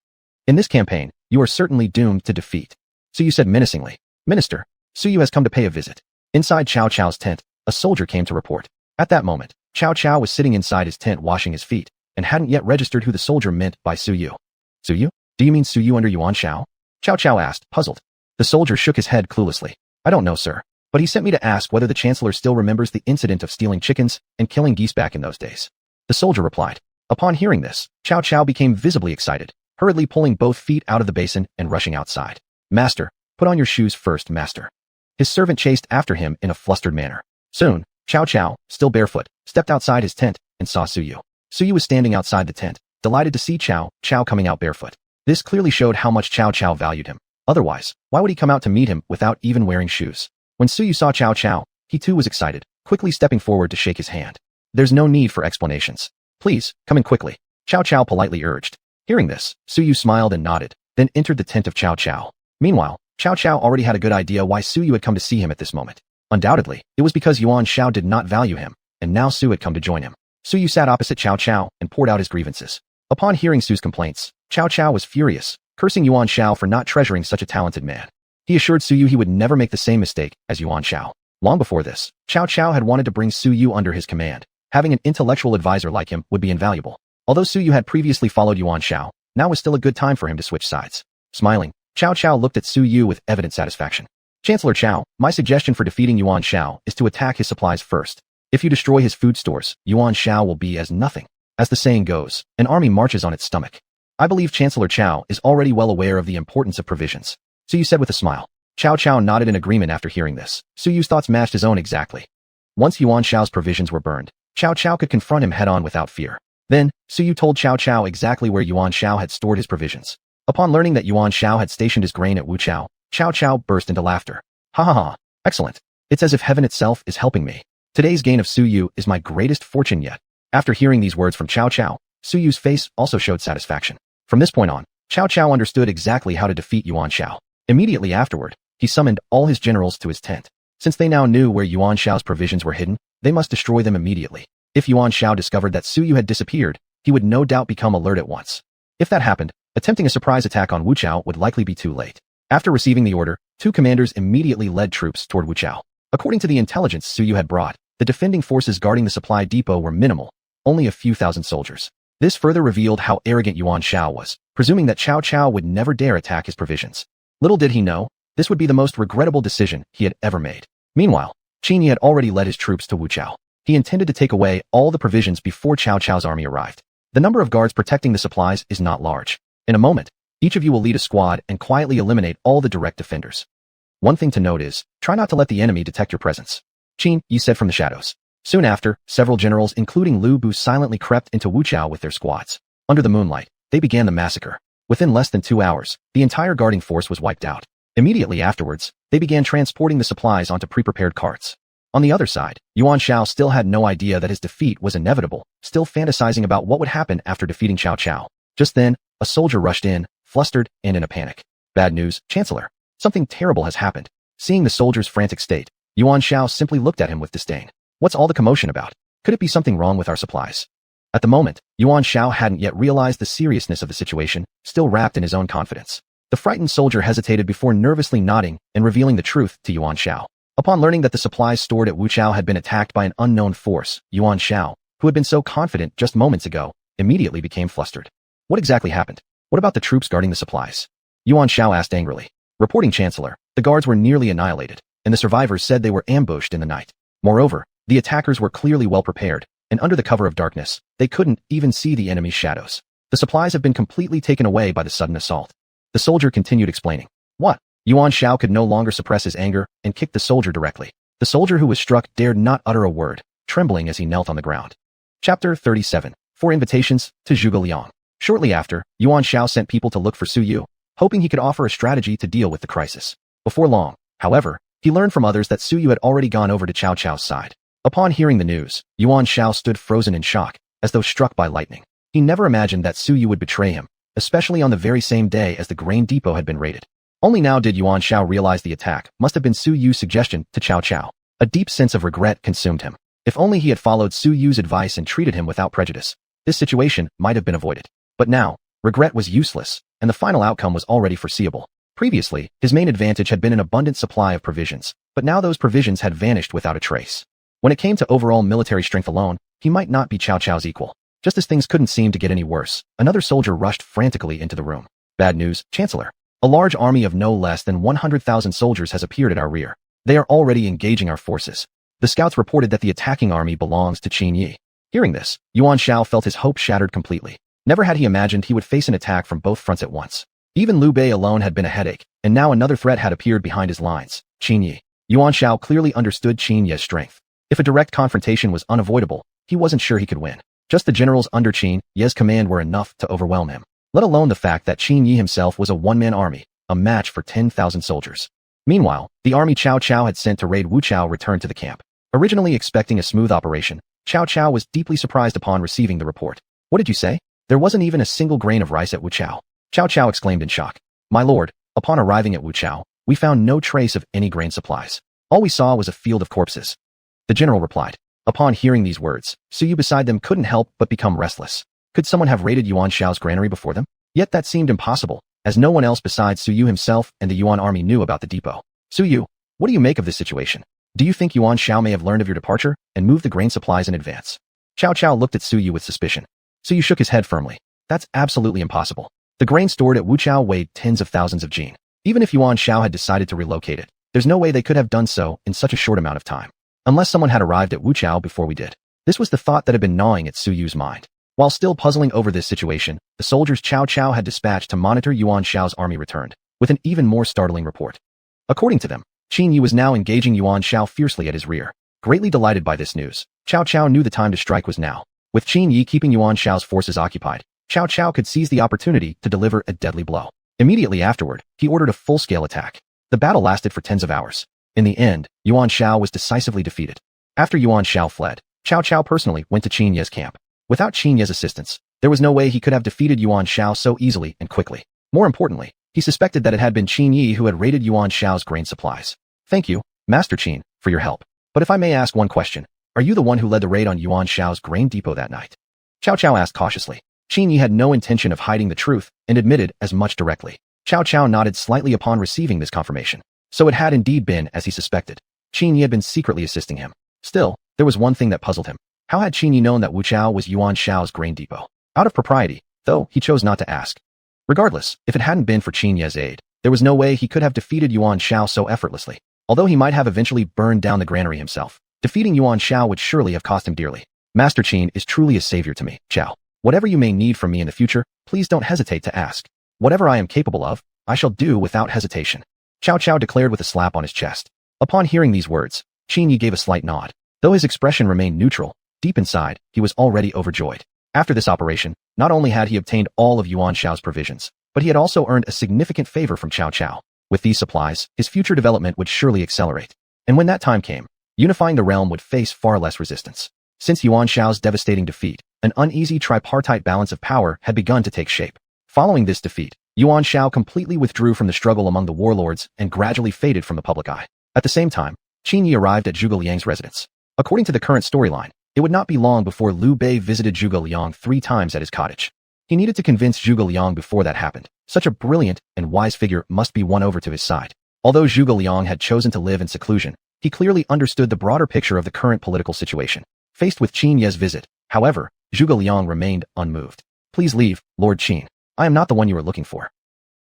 In this campaign, you are certainly doomed to defeat. Su Yu said menacingly. Minister, Su Yu has come to pay a visit. Inside Cao Cao's tent, a soldier came to report. At that moment, Cao Cao was sitting inside his tent washing his feet, and hadn't yet registered who the soldier meant by Su Yu. Su Yu? Do you mean Su Yu under Yuan Shao? Cao Cao asked, puzzled. The soldier shook his head cluelessly. I don't know, sir. But he sent me to ask whether the Chancellor still remembers the incident of stealing chickens and killing geese back in those days. The soldier replied. Upon hearing this, Cao Cao became visibly excited, hurriedly pulling both feet out of the basin and rushing outside. Master, put on your shoes first, master. His servant chased after him in a flustered manner. Soon, Cao Cao, still barefoot, stepped outside his tent and saw Su Yu. Su Yu was standing outside the tent, delighted to see Cao Cao coming out barefoot. This clearly showed how much Cao Cao valued him. Otherwise, why would he come out to meet him without even wearing shoes? When Su Yu saw Cao Cao, he too was excited, quickly stepping forward to shake his hand. There's no need for explanations. Please, come in quickly, Cao Cao politely urged. Hearing this, Su Yu smiled and nodded, then entered the tent of Cao Cao. Meanwhile, Cao Cao already had a good idea why Su Yu had come to see him at this moment. Undoubtedly, it was because Yuan Shao did not value him, and now Su had come to join him. Su Yu sat opposite Cao Cao and poured out his grievances. Upon hearing Su's complaints, Cao Cao was furious, cursing Yuan Shao for not treasuring such a talented man. He assured Su Yu he would never make the same mistake as Yuan Shao. Long before this, Cao Cao had wanted to bring Su Yu under his command. Having an intellectual advisor like him would be invaluable. Although Su Yu had previously followed Yuan Shao, now was still a good time for him to switch sides. Smiling, Cao Cao looked at Su Yu with evident satisfaction. Chancellor Cao, my suggestion for defeating Yuan Shao is to attack his supplies first. If you destroy his food stores, Yuan Shao will be as nothing. As the saying goes, an army marches on its stomach. I believe Chancellor Cao is already well aware of the importance of provisions. Su Yu said with a smile. Cao Cao nodded in agreement after hearing this. Su Yu's thoughts matched his own exactly. Once Yuan Shao's provisions were burned, Cao Cao could confront him head-on without fear. Then, Su Yu told Cao Cao exactly where Yuan Shao had stored his provisions. Upon learning that Yuan Shao had stationed his grain at Wuchao, Cao Cao burst into laughter. Ha ha ha, excellent. It's as if heaven itself is helping me. Today's gain of Su Yu is my greatest fortune yet. After hearing these words from Cao Cao, Su Yu's face also showed satisfaction. From this point on, Cao Cao understood exactly how to defeat Yuan Shao. Immediately afterward, he summoned all his generals to his tent. Since they now knew where Yuan Shao's provisions were hidden, they must destroy them immediately. If Yuan Shao discovered that Su Yu had disappeared, he would no doubt become alert at once. If that happened, attempting a surprise attack on Wu Chao would likely be too late. After receiving the order, two commanders immediately led troops toward Wu Chao. According to the intelligence Su Yu had brought, the defending forces guarding the supply depot were minimal, only a few thousand soldiers. This further revealed how arrogant Yuan Shao was, presuming that Cao Cao would never dare attack his provisions. Little did he know, this would be the most regrettable decision he had ever made. Meanwhile, Qin Yi had already led his troops to Wu Chao. He intended to take away all the provisions before Cao Cao's army arrived. The number of guards protecting the supplies is not large. In a moment, each of you will lead a squad and quietly eliminate all the direct defenders. One thing to note is, try not to let the enemy detect your presence. Qin Yi said from the shadows. Soon after, several generals including Lu Bu silently crept into Wu Chao with their squads. Under the moonlight, they began the massacre. Within less than 2 hours, the entire guarding force was wiped out. Immediately afterwards, they began transporting the supplies onto pre-prepared carts. On the other side, Yuan Shao still had no idea that his defeat was inevitable, still fantasizing about what would happen after defeating Cao Cao. Just then, a soldier rushed in, flustered and in a panic. Bad news, Chancellor. Something terrible has happened. Seeing the soldier's frantic state, Yuan Shao simply looked at him with disdain. What's all the commotion about? Could it be something wrong with our supplies? At the moment, Yuan Shao hadn't yet realized the seriousness of the situation, still wrapped in his own confidence. The frightened soldier hesitated before nervously nodding and revealing the truth to Yuan Shao. Upon learning that the supplies stored at Wu Chao had been attacked by an unknown force, Yuan Shao, who had been so confident just moments ago, immediately became flustered. What exactly happened? What about the troops guarding the supplies? Yuan Shao asked angrily. Reporting, Chancellor, the guards were nearly annihilated, and the survivors said they were ambushed in the night. Moreover, the attackers were clearly well prepared, and under the cover of darkness, they couldn't even see the enemy's shadows. The supplies have been completely taken away by the sudden assault. The soldier continued explaining. What? Yuan Shao could no longer suppress his anger and kicked the soldier directly. The soldier who was struck dared not utter a word, trembling as he knelt on the ground. Chapter 37. 4 Invitations to Zhuge Liang. Shortly after, Yuan Shao sent people to look for Su Yu, hoping he could offer a strategy to deal with the crisis. Before long, however, he learned from others that Su Yu had already gone over to Cao Cao's side. Upon hearing the news, Yuan Shao stood frozen in shock, as though struck by lightning. He never imagined that Su Yu would betray him, especially on the very same day as the grain depot had been raided. Only now did Yuan Shao realize the attack must have been Su Yu's suggestion to Cao Cao. A deep sense of regret consumed him. If only he had followed Su Yu's advice and treated him without prejudice, this situation might have been avoided. But now, regret was useless, and the final outcome was already foreseeable. Previously, his main advantage had been an abundant supply of provisions, but now those provisions had vanished without a trace. When it came to overall military strength alone, he might not be Cao Cao's equal. Just as things couldn't seem to get any worse, another soldier rushed frantically into the room. Bad news, Chancellor. A large army of no less than 100,000 soldiers has appeared at our rear. They are already engaging our forces. The scouts reported that the attacking army belongs to Qin Yi. Hearing this, Yuan Shao felt his hope shattered completely. Never had he imagined he would face an attack from both fronts at once. Even Liu Bei alone had been a headache, and now another threat had appeared behind his lines, Qin Yi. Yuan Shao clearly understood Qin Yi's strength. If a direct confrontation was unavoidable, he wasn't sure he could win. Just the generals under Qin Yi's command were enough to overwhelm him, let alone the fact that Qin Yi himself was a one-man army, a match for 10,000 soldiers. Meanwhile, the army Cao Cao had sent to raid Wu Chao returned to the camp. Originally expecting a smooth operation, Cao Cao was deeply surprised upon receiving the report. What did you say? There wasn't even a single grain of rice at Wu Chao. Cao Cao exclaimed in shock. My lord, upon arriving at Wu Chao, we found no trace of any grain supplies. All we saw was a field of corpses. The general replied. Upon hearing these words, Su Yu beside them couldn't help but become restless. Could someone have raided Yuan Shao's granary before them? Yet that seemed impossible, as no one else besides Su Yu himself and the Yuan army knew about the depot. Su Yu, what do you make of this situation? Do you think Yuan Shao may have learned of your departure and moved the grain supplies in advance? Cao Cao looked at Su Yu with suspicion. Su Yu shook his head firmly. That's absolutely impossible. The grain stored at Wu Chao weighed tens of thousands of jin. Even if Yuan Shao had decided to relocate it, there's no way they could have done so in such a short amount of time. Unless someone had arrived at Wu Chao before we did. This was the thought that had been gnawing at Su Yu's mind. While still puzzling over this situation, the soldiers Cao Cao had dispatched to monitor Yuan Shao's army returned, with an even more startling report. According to them, Qin Yi was now engaging Yuan Shao fiercely at his rear. Greatly delighted by this news, Cao Cao knew the time to strike was now. With Qin Yi keeping Yuan Shao's forces occupied, Cao Cao could seize the opportunity to deliver a deadly blow. Immediately afterward, he ordered a full-scale attack. The battle lasted for tens of hours. In the end, Yuan Shao was decisively defeated. After Yuan Shao fled, Cao Cao personally went to Qin Ye's camp. Without Qin Ye's assistance, there was no way he could have defeated Yuan Shao so easily and quickly. More importantly, he suspected that it had been Qin Yi who had raided Yuan Shao's grain supplies. Thank you, Master Qin, for your help. But if I may ask one question, are you the one who led the raid on Yuan Shao's grain depot that night? Cao Cao asked cautiously. Qin Yi had no intention of hiding the truth and admitted as much directly. Cao Cao nodded slightly upon receiving this confirmation. So it had indeed been as he suspected. Qin Yi had been secretly assisting him. Still, there was one thing that puzzled him. How had Qin Yi known that Wu Chao was Yuan Shao's grain depot? Out of propriety, though, he chose not to ask. Regardless, if it hadn't been for Qin Ye's aid, there was no way he could have defeated Yuan Shao so effortlessly. Although he might have eventually burned down the granary himself, defeating Yuan Shao would surely have cost him dearly. Master Qin is truly a savior to me, Chao. Whatever you may need from me in the future, please don't hesitate to ask. Whatever I am capable of, I shall do without hesitation. Cao Cao declared with a slap on his chest. Upon hearing these words, Qin Yi gave a slight nod. Though his expression remained neutral, deep inside, he was already overjoyed. After this operation, not only had he obtained all of Yuan Shao's provisions, but he had also earned a significant favor from Cao Cao. With these supplies, his future development would surely accelerate. And when that time came, unifying the realm would face far less resistance. Since Yuan Shao's devastating defeat, an uneasy tripartite balance of power had begun to take shape. Following this defeat, Yuan Shao completely withdrew from the struggle among the warlords and gradually faded from the public eye. At the same time, Qin Yi arrived at Zhuge Liang's residence. According to the current storyline, it would not be long before Liu Bei visited Zhuge Liang 3 times at his cottage. He needed to convince Zhuge Liang before that happened. Such a brilliant and wise figure must be won over to his side. Although Zhuge Liang had chosen to live in seclusion, he clearly understood the broader picture of the current political situation. Faced with Qin Ye's visit, however, Zhuge Liang remained unmoved. Please leave, Lord Qin. I am not the one you are looking for.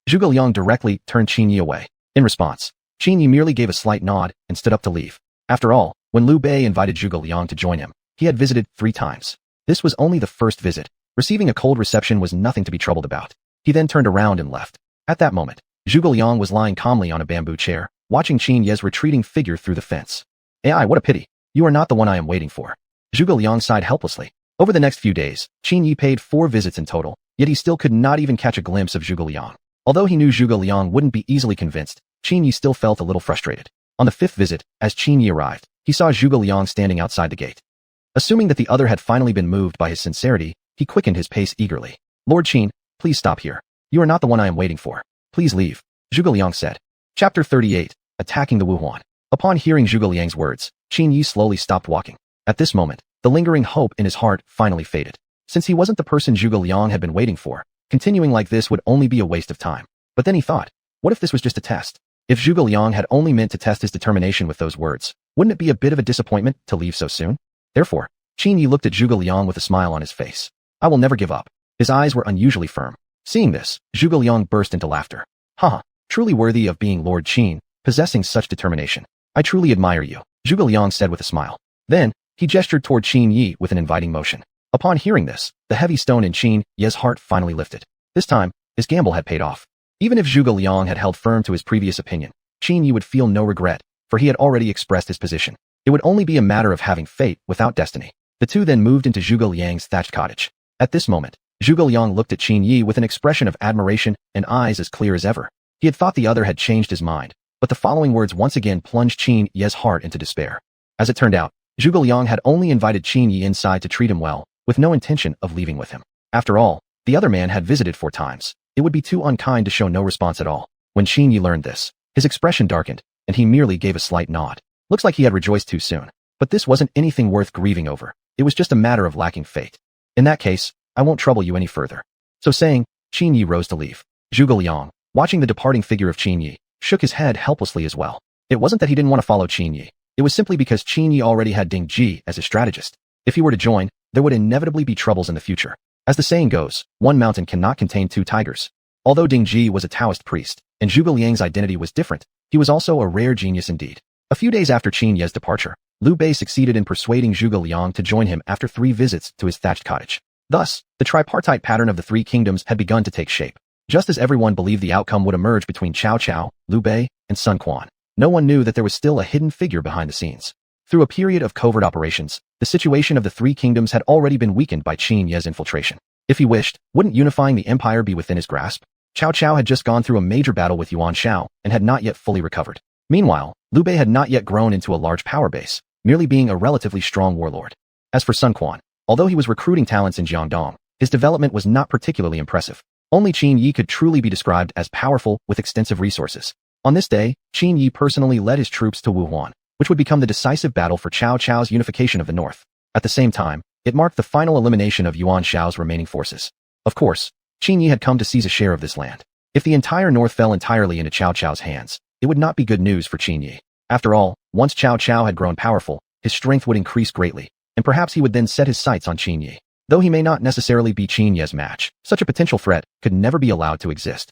Zhuge Liang directly turned Qin Yi away. In response, Qin Yi merely gave a slight nod and stood up to leave. After all, when Liu Bei invited Zhuge Liang to join him, he had visited 3 times. This was only the first visit. Receiving a cold reception was nothing to be troubled about. He then turned around and left. At that moment, Zhuge Liang was lying calmly on a bamboo chair, watching Qin Ye's retreating figure through the fence. AI, what a pity. You are not the one I am waiting for. Zhuge Liang sighed helplessly. Over the next few days, Qin Yi paid 4 visits in total, yet he still could not even catch a glimpse of Zhuge Liang. Although he knew Zhuge Liang wouldn't be easily convinced, Qin Yi still felt a little frustrated. On the 5th visit, as Qin Yi arrived, he saw Zhuge Liang standing outside the gate. Assuming that the other had finally been moved by his sincerity, he quickened his pace eagerly. Lord Qin, please stop here. You are not the one I am waiting for. Please leave, Zhuge Liang said. Chapter 38, Attacking the Wuhuan. Upon hearing Zhuge Liang's words, Qin Yi slowly stopped walking. At this moment, the lingering hope in his heart finally faded. Since he wasn't the person Zhuge Liang had been waiting for, continuing like this would only be a waste of time. But then he thought, what if this was just a test? If Zhuge Liang had only meant to test his determination with those words, wouldn't it be a bit of a disappointment to leave so soon? Therefore, Qin Yi looked at Zhuge Liang with a smile on his face. I will never give up. His eyes were unusually firm. Seeing this, Zhuge Liang burst into laughter. Haha, truly worthy of being Lord Qin, possessing such determination. I truly admire you, Zhuge Liang said with a smile. Then, he gestured toward Qin Yi with an inviting motion. Upon hearing this, the heavy stone in Qin Ye's heart finally lifted. This time, his gamble had paid off. Even if Zhuge Liang had held firm to his previous opinion, Qin Yi would feel no regret, for he had already expressed his position. It would only be a matter of having fate without destiny. The two then moved into Zhuge Liang's thatched cottage. At this moment, Zhuge Liang looked at Qin Yi with an expression of admiration and eyes as clear as ever. He had thought the other had changed his mind, but the following words once again plunged Qin Ye's heart into despair. As it turned out, Zhuge Liang had only invited Qin Yi inside to treat him well, with no intention of leaving with him. After all, the other man had visited 4 times. It would be too unkind to show no response at all. When Qin Yi learned this, his expression darkened, and he merely gave a slight nod. Looks like he had rejoiced too soon. But this wasn't anything worth grieving over. It was just a matter of lacking fate. In that case, I won't trouble you any further. So saying, Qin Yi rose to leave. Zhuge Liang, watching the departing figure of Qin Yi, shook his head helplessly as well. It wasn't that he didn't want to follow Qin Yi. It was simply because Qin Yi already had Ding Ji as his strategist. If he were to join, there would inevitably be troubles in the future. As the saying goes, one mountain cannot contain 2 tigers. Although Ding Ji was a Taoist priest, and Zhuge Liang's identity was different, he was also a rare genius indeed. A few days after Qin Ye's departure, Liu Bei succeeded in persuading Zhuge Liang to join him after 3 visits to his thatched cottage. Thus, the tripartite pattern of the 3 kingdoms had begun to take shape. Just as everyone believed the outcome would emerge between Cao Cao, Liu Bei, and Sun Quan, no one knew that there was still a hidden figure behind the scenes. Through a period of covert operations, the situation of the 3 kingdoms had already been weakened by Qin Ye's infiltration. If he wished, wouldn't unifying the empire be within his grasp? Cao Cao had just gone through a major battle with Yuan Shao and had not yet fully recovered. Meanwhile, Liu Bei had not yet grown into a large power base, merely being a relatively strong warlord. As for Sun Quan, although he was recruiting talents in Jiangdong, his development was not particularly impressive. Only Qin Yi could truly be described as powerful with extensive resources. On this day, Qin Yi personally led his troops to Wuhuan, which would become the decisive battle for Cao Cao's unification of the north. At the same time, it marked the final elimination of Yuan Shao's remaining forces. Of course, Qin Yi had come to seize a share of this land. If the entire north fell entirely into Cao Cao's hands, it would not be good news for Qin Yi. After all, once Cao Cao had grown powerful, his strength would increase greatly, and perhaps he would then set his sights on Qin Yi. Though he may not necessarily be Qin Yi's match, such a potential threat could never be allowed to exist.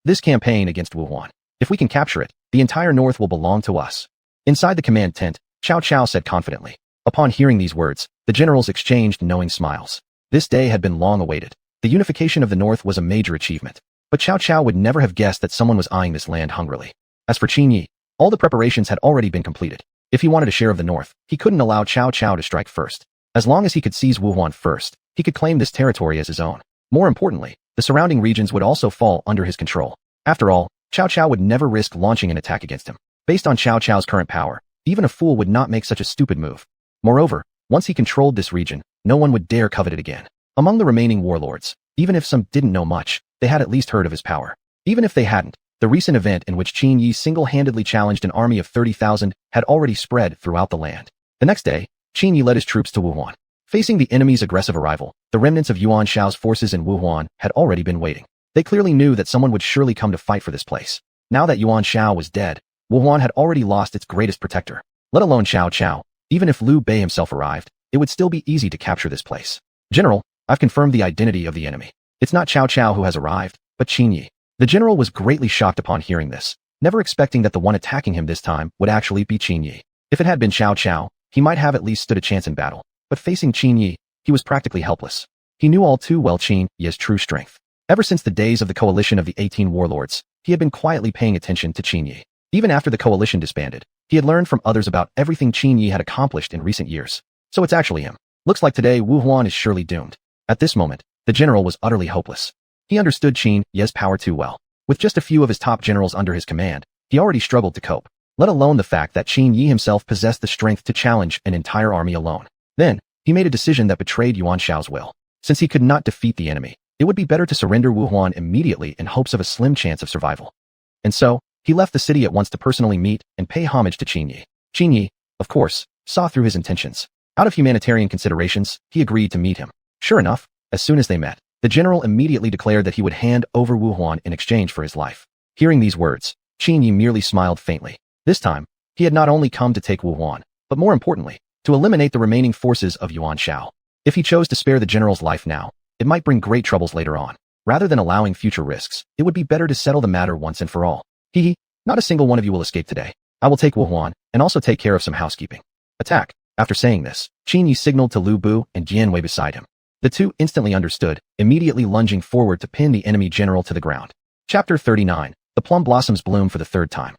This campaign against Wuhuan, if we can capture it, the entire north will belong to us. Inside the command tent, Cao Cao said confidently. Upon hearing these words, the generals exchanged knowing smiles. This day had been long awaited. The unification of the north was a major achievement. But Cao Cao would never have guessed that someone was eyeing this land hungrily. As for Qin Yi, all the preparations had already been completed. If he wanted a share of the north, he couldn't allow Cao Cao to strike first. As long as he could seize Wuhuan first, he could claim this territory as his own. More importantly, the surrounding regions would also fall under his control. After all, Cao Cao would never risk launching an attack against him. Based on Cao Cao's current power, even a fool would not make such a stupid move. Moreover, once he controlled this region, no one would dare covet it again. Among the remaining warlords, even if some didn't know much, they had at least heard of his power. Even if they hadn't, the recent event in which Qin Yi single-handedly challenged an army of 30,000 had already spread throughout the land. The next day, Qin Yi led his troops to Wuhuan. Facing the enemy's aggressive arrival, the remnants of Yuan Shao's forces in Wuhuan had already been waiting. They clearly knew that someone would surely come to fight for this place. Now that Yuan Shao was dead, Wuhuan had already lost its greatest protector. Let alone Cao Cao, even if Liu Bei himself arrived, it would still be easy to capture this place. General, I've confirmed the identity of the enemy. It's not Cao Cao who has arrived, but Qin Yi. The general was greatly shocked upon hearing this, never expecting that the one attacking him this time would actually be Qin Yi. If it had been Cao Cao, he might have at least stood a chance in battle, but facing Qin Yi, he was practically helpless. He knew all too well Qin Yi's true strength. Ever since the days of the coalition of the 18 warlords, he had been quietly paying attention to Qin Yi. Even after the coalition disbanded, he had learned from others about everything Qin Yi had accomplished in recent years. So it's actually him. Looks like today Wuhuan is surely doomed. At this moment, the general was utterly hopeless. He understood Qin Yi's power too well. With just a few of his top generals under his command, he already struggled to cope, let alone the fact that Qin Yi himself possessed the strength to challenge an entire army alone. Then, he made a decision that betrayed Yuan Shao's will. Since he could not defeat the enemy, it would be better to surrender Wuhuan immediately in hopes of a slim chance of survival. And so, he left the city at once to personally meet and pay homage to Qin Yi. Qin Yi, of course, saw through his intentions. Out of humanitarian considerations, he agreed to meet him. Sure enough, as soon as they met, the general immediately declared that he would hand over Wuhuan in exchange for his life. Hearing these words, Qin Yi merely smiled faintly. This time, he had not only come to take Wuhuan, but more importantly, to eliminate the remaining forces of Yuan Shao. If he chose to spare the general's life now, it might bring great troubles later on. Rather than allowing future risks, it would be better to settle the matter once and for all. Not a single one of you will escape today. I will take Wuhuan, and also take care of some housekeeping. Attack. After saying this, Qin Yi signaled to Liu Bu and Jian Wei beside him. The two instantly understood, immediately lunging forward to pin the enemy general to the ground. Chapter 39. The plum blossoms bloom for the third time.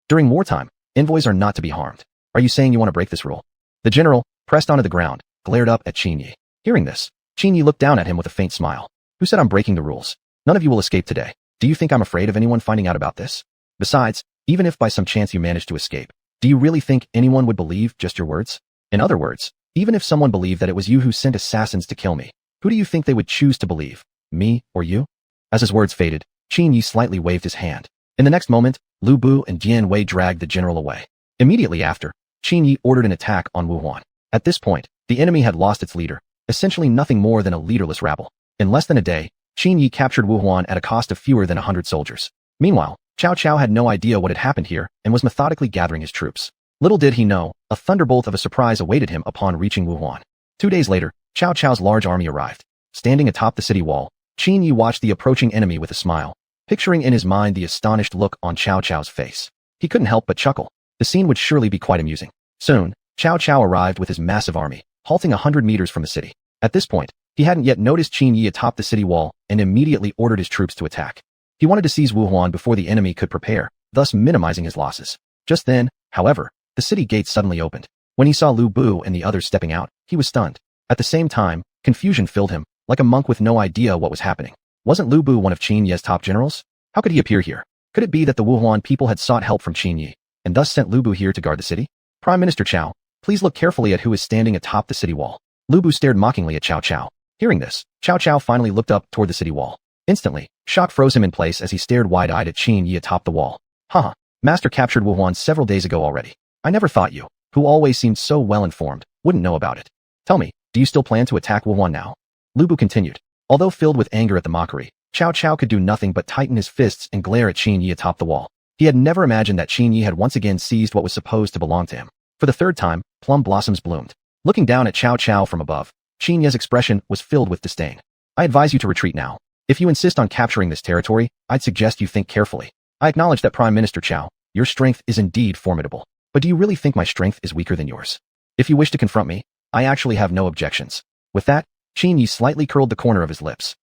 During wartime, envoys are not to be harmed. Are you saying you want to break this rule? The general, pressed onto the ground, glared up at Qin Yi. Hearing this, Qin Yi looked down at him with a faint smile. Who said I'm breaking the rules? None of you will escape today. Do you think I'm afraid of anyone finding out about this? Besides, even if by some chance you managed to escape, do you really think anyone would believe just your words? In other words, even if someone believed that it was you who sent assassins to kill me, who do you think they would choose to believe? Me or you? As his words faded, Qin Yi slightly waved his hand. In the next moment, Liu Bu and Jian Wei dragged the general away. Immediately after, Qin Yi ordered an attack on Wuhuan. At this point, the enemy had lost its leader, essentially nothing more than a leaderless rabble. In less than a day, Qin Yi captured Wuhuan at a cost of fewer than 100 soldiers. Meanwhile, Cao Cao had no idea what had happened here and was methodically gathering his troops. Little did he know, a thunderbolt of a surprise awaited him upon reaching Wuhuan. 2 days later, Cao Cao's large army arrived. Standing atop the city wall, Qin Yi watched the approaching enemy with a smile, picturing in his mind the astonished look on Cao Cao's face. He couldn't help but chuckle. The scene would surely be quite amusing. Soon, Cao Cao arrived with his massive army, halting 100 meters from the city. At this point, he hadn't yet noticed Qin Yi atop the city wall and immediately ordered his troops to attack. He wanted to seize Wuhuan before the enemy could prepare, thus minimizing his losses. Just then, however, the city gates suddenly opened. When he saw Liu Bu and the others stepping out, he was stunned. At the same time, confusion filled him, like a monk with no idea what was happening. Wasn't Liu Bu one of Qin Yi's top generals? How could he appear here? Could it be that the Wuhuan people had sought help from Qin Yi, and thus sent Liu Bu here to guard the city? Prime Minister Cao, Please look carefully at who is standing atop the city wall. Lu Bu stared mockingly at Cao Cao. Hearing this, Cao Cao finally looked up toward the city wall. Instantly, shock froze him in place as he stared wide-eyed at Qin Yi atop the wall. Haha, Master captured Wu Huan several days ago already. I never thought you, who always seemed so well-informed, wouldn't know about it. Tell me, do you still plan to attack Wu Huan now? Lu Bu continued. Although filled with anger at the mockery, Cao Cao could do nothing but tighten his fists and glare at Qin Yi atop the wall. He had never imagined that Qin Yi had once again seized what was supposed to belong to him. For the third time, plum blossoms bloomed. Looking down at Cao Cao from above, Qin Yi's expression was filled with disdain. I advise you to retreat now. If you insist on capturing this territory, I'd suggest you think carefully. I acknowledge that Prime Minister Cao, your strength is indeed formidable. But do you really think my strength is weaker than yours? If you wish to confront me, I actually have no objections. With that, Qin Yi slightly curled the corner of his lips.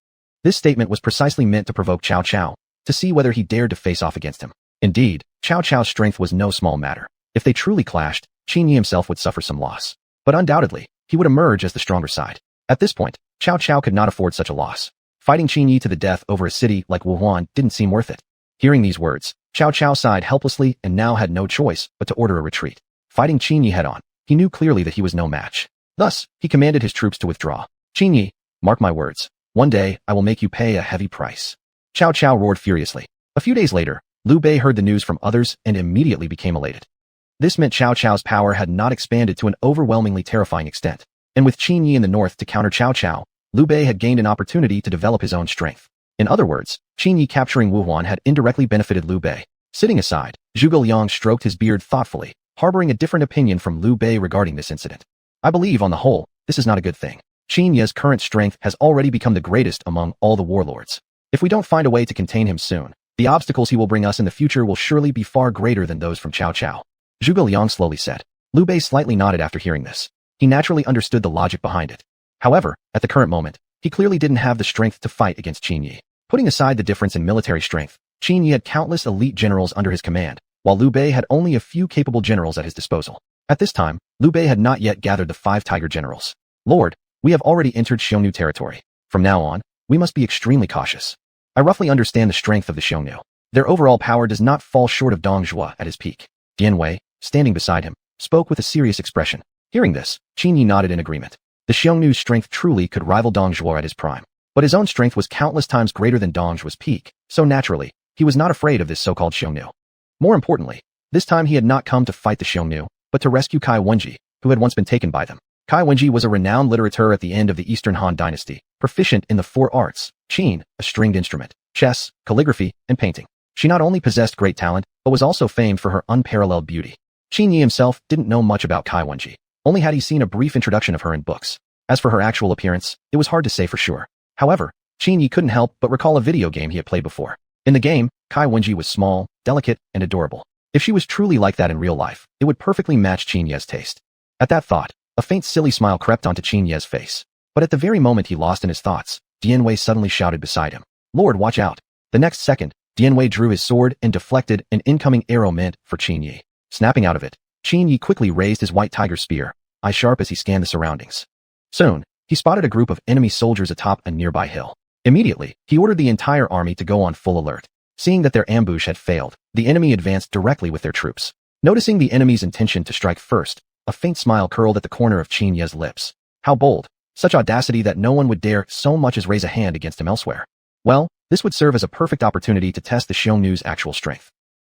This statement was precisely meant to provoke Cao Cao, to see whether he dared to face off against him. Indeed, Cao Cao's strength was no small matter. If they truly clashed, Qin Yi himself would suffer some loss. But undoubtedly, he would emerge as the stronger side. At this point, Cao Cao could not afford such a loss. Fighting Qin Yi to the death over a city like Wu Huan didn't seem worth it. Hearing these words, Cao Cao sighed helplessly and now had no choice but to order a retreat. Fighting Qin Yi head-on, he knew clearly that he was no match. Thus, he commanded his troops to withdraw. Qin Yi, mark my words. One day, I will make you pay a heavy price. Cao Cao roared furiously. A few days later, Liu Bei heard the news from others and immediately became elated. This meant Cao Cao's power had not expanded to an overwhelmingly terrifying extent. And with Qin Yi in the north to counter Cao Cao, Liu Bei had gained an opportunity to develop his own strength. In other words, Qin Yi capturing Wu Huan had indirectly benefited Liu Bei. Sitting aside, Zhuge Liang stroked his beard thoughtfully, harboring a different opinion from Liu Bei regarding this incident. I believe, on the whole, this is not a good thing. Qin Yi's current strength has already become the greatest among all the warlords. If we don't find a way to contain him soon, the obstacles he will bring us in the future will surely be far greater than those from Cao Cao. Zhuge Liang slowly said. Liu Bei slightly nodded after hearing this. He naturally understood the logic behind it. However, at the current moment, he clearly didn't have the strength to fight against Qin Yi. Putting aside the difference in military strength, Qin Yi had countless elite generals under his command, while Liu Bei had only a few capable generals at his disposal. At this time, Liu Bei had not yet gathered the 5 tiger generals. Lord, we have already entered Xiongnu territory. From now on, we must be extremely cautious. I roughly understand the strength of the Xiongnu. Their overall power does not fall short of Dongjua at his peak. Dian Wei, standing beside him, spoke with a serious expression. Hearing this, Qin Yi nodded in agreement. The Xiongnu's strength truly could rival Dongjua at his prime. But his own strength was countless times greater than Dongjua's peak, so naturally, he was not afraid of this so-called Xiongnu. More importantly, this time he had not come to fight the Xiongnu, but to rescue Kai Wenji, who had once been taken by them. Kai Wenji was a renowned literateur at the end of the Eastern Han Dynasty, proficient in the 4 arts, qin, a stringed instrument, chess, calligraphy, and painting. She not only possessed great talent, but was also famed for her unparalleled beauty. Qin Yi himself didn't know much about Kai Wenji. Only had he seen a brief introduction of her in books. As for her actual appearance, it was hard to say for sure. However, Qin Yi couldn't help but recall a video game he had played before. In the game, Kai Wenji was small, delicate, and adorable. If she was truly like that in real life, it would perfectly match Qin Yi's taste. At that thought, a faint silly smile crept onto Qin Yi's face. But at the very moment he lost in his thoughts, Dian Wei suddenly shouted beside him, "Lord, watch out." The next second, Dian Wei drew his sword and deflected an incoming arrow meant for Qin Yi. Snapping out of it, Qin Yi quickly raised his white tiger spear, eyes sharp as he scanned the surroundings. Soon, he spotted a group of enemy soldiers atop a nearby hill. Immediately, he ordered the entire army to go on full alert. Seeing that their ambush had failed, the enemy advanced directly with their troops. Noticing the enemy's intention to strike first, a faint smile curled at the corner of Qin Yi's lips. How bold! Such audacity that no one would dare so much as raise a hand against him elsewhere. Well, this would serve as a perfect opportunity to test the Xiongnu's actual strength.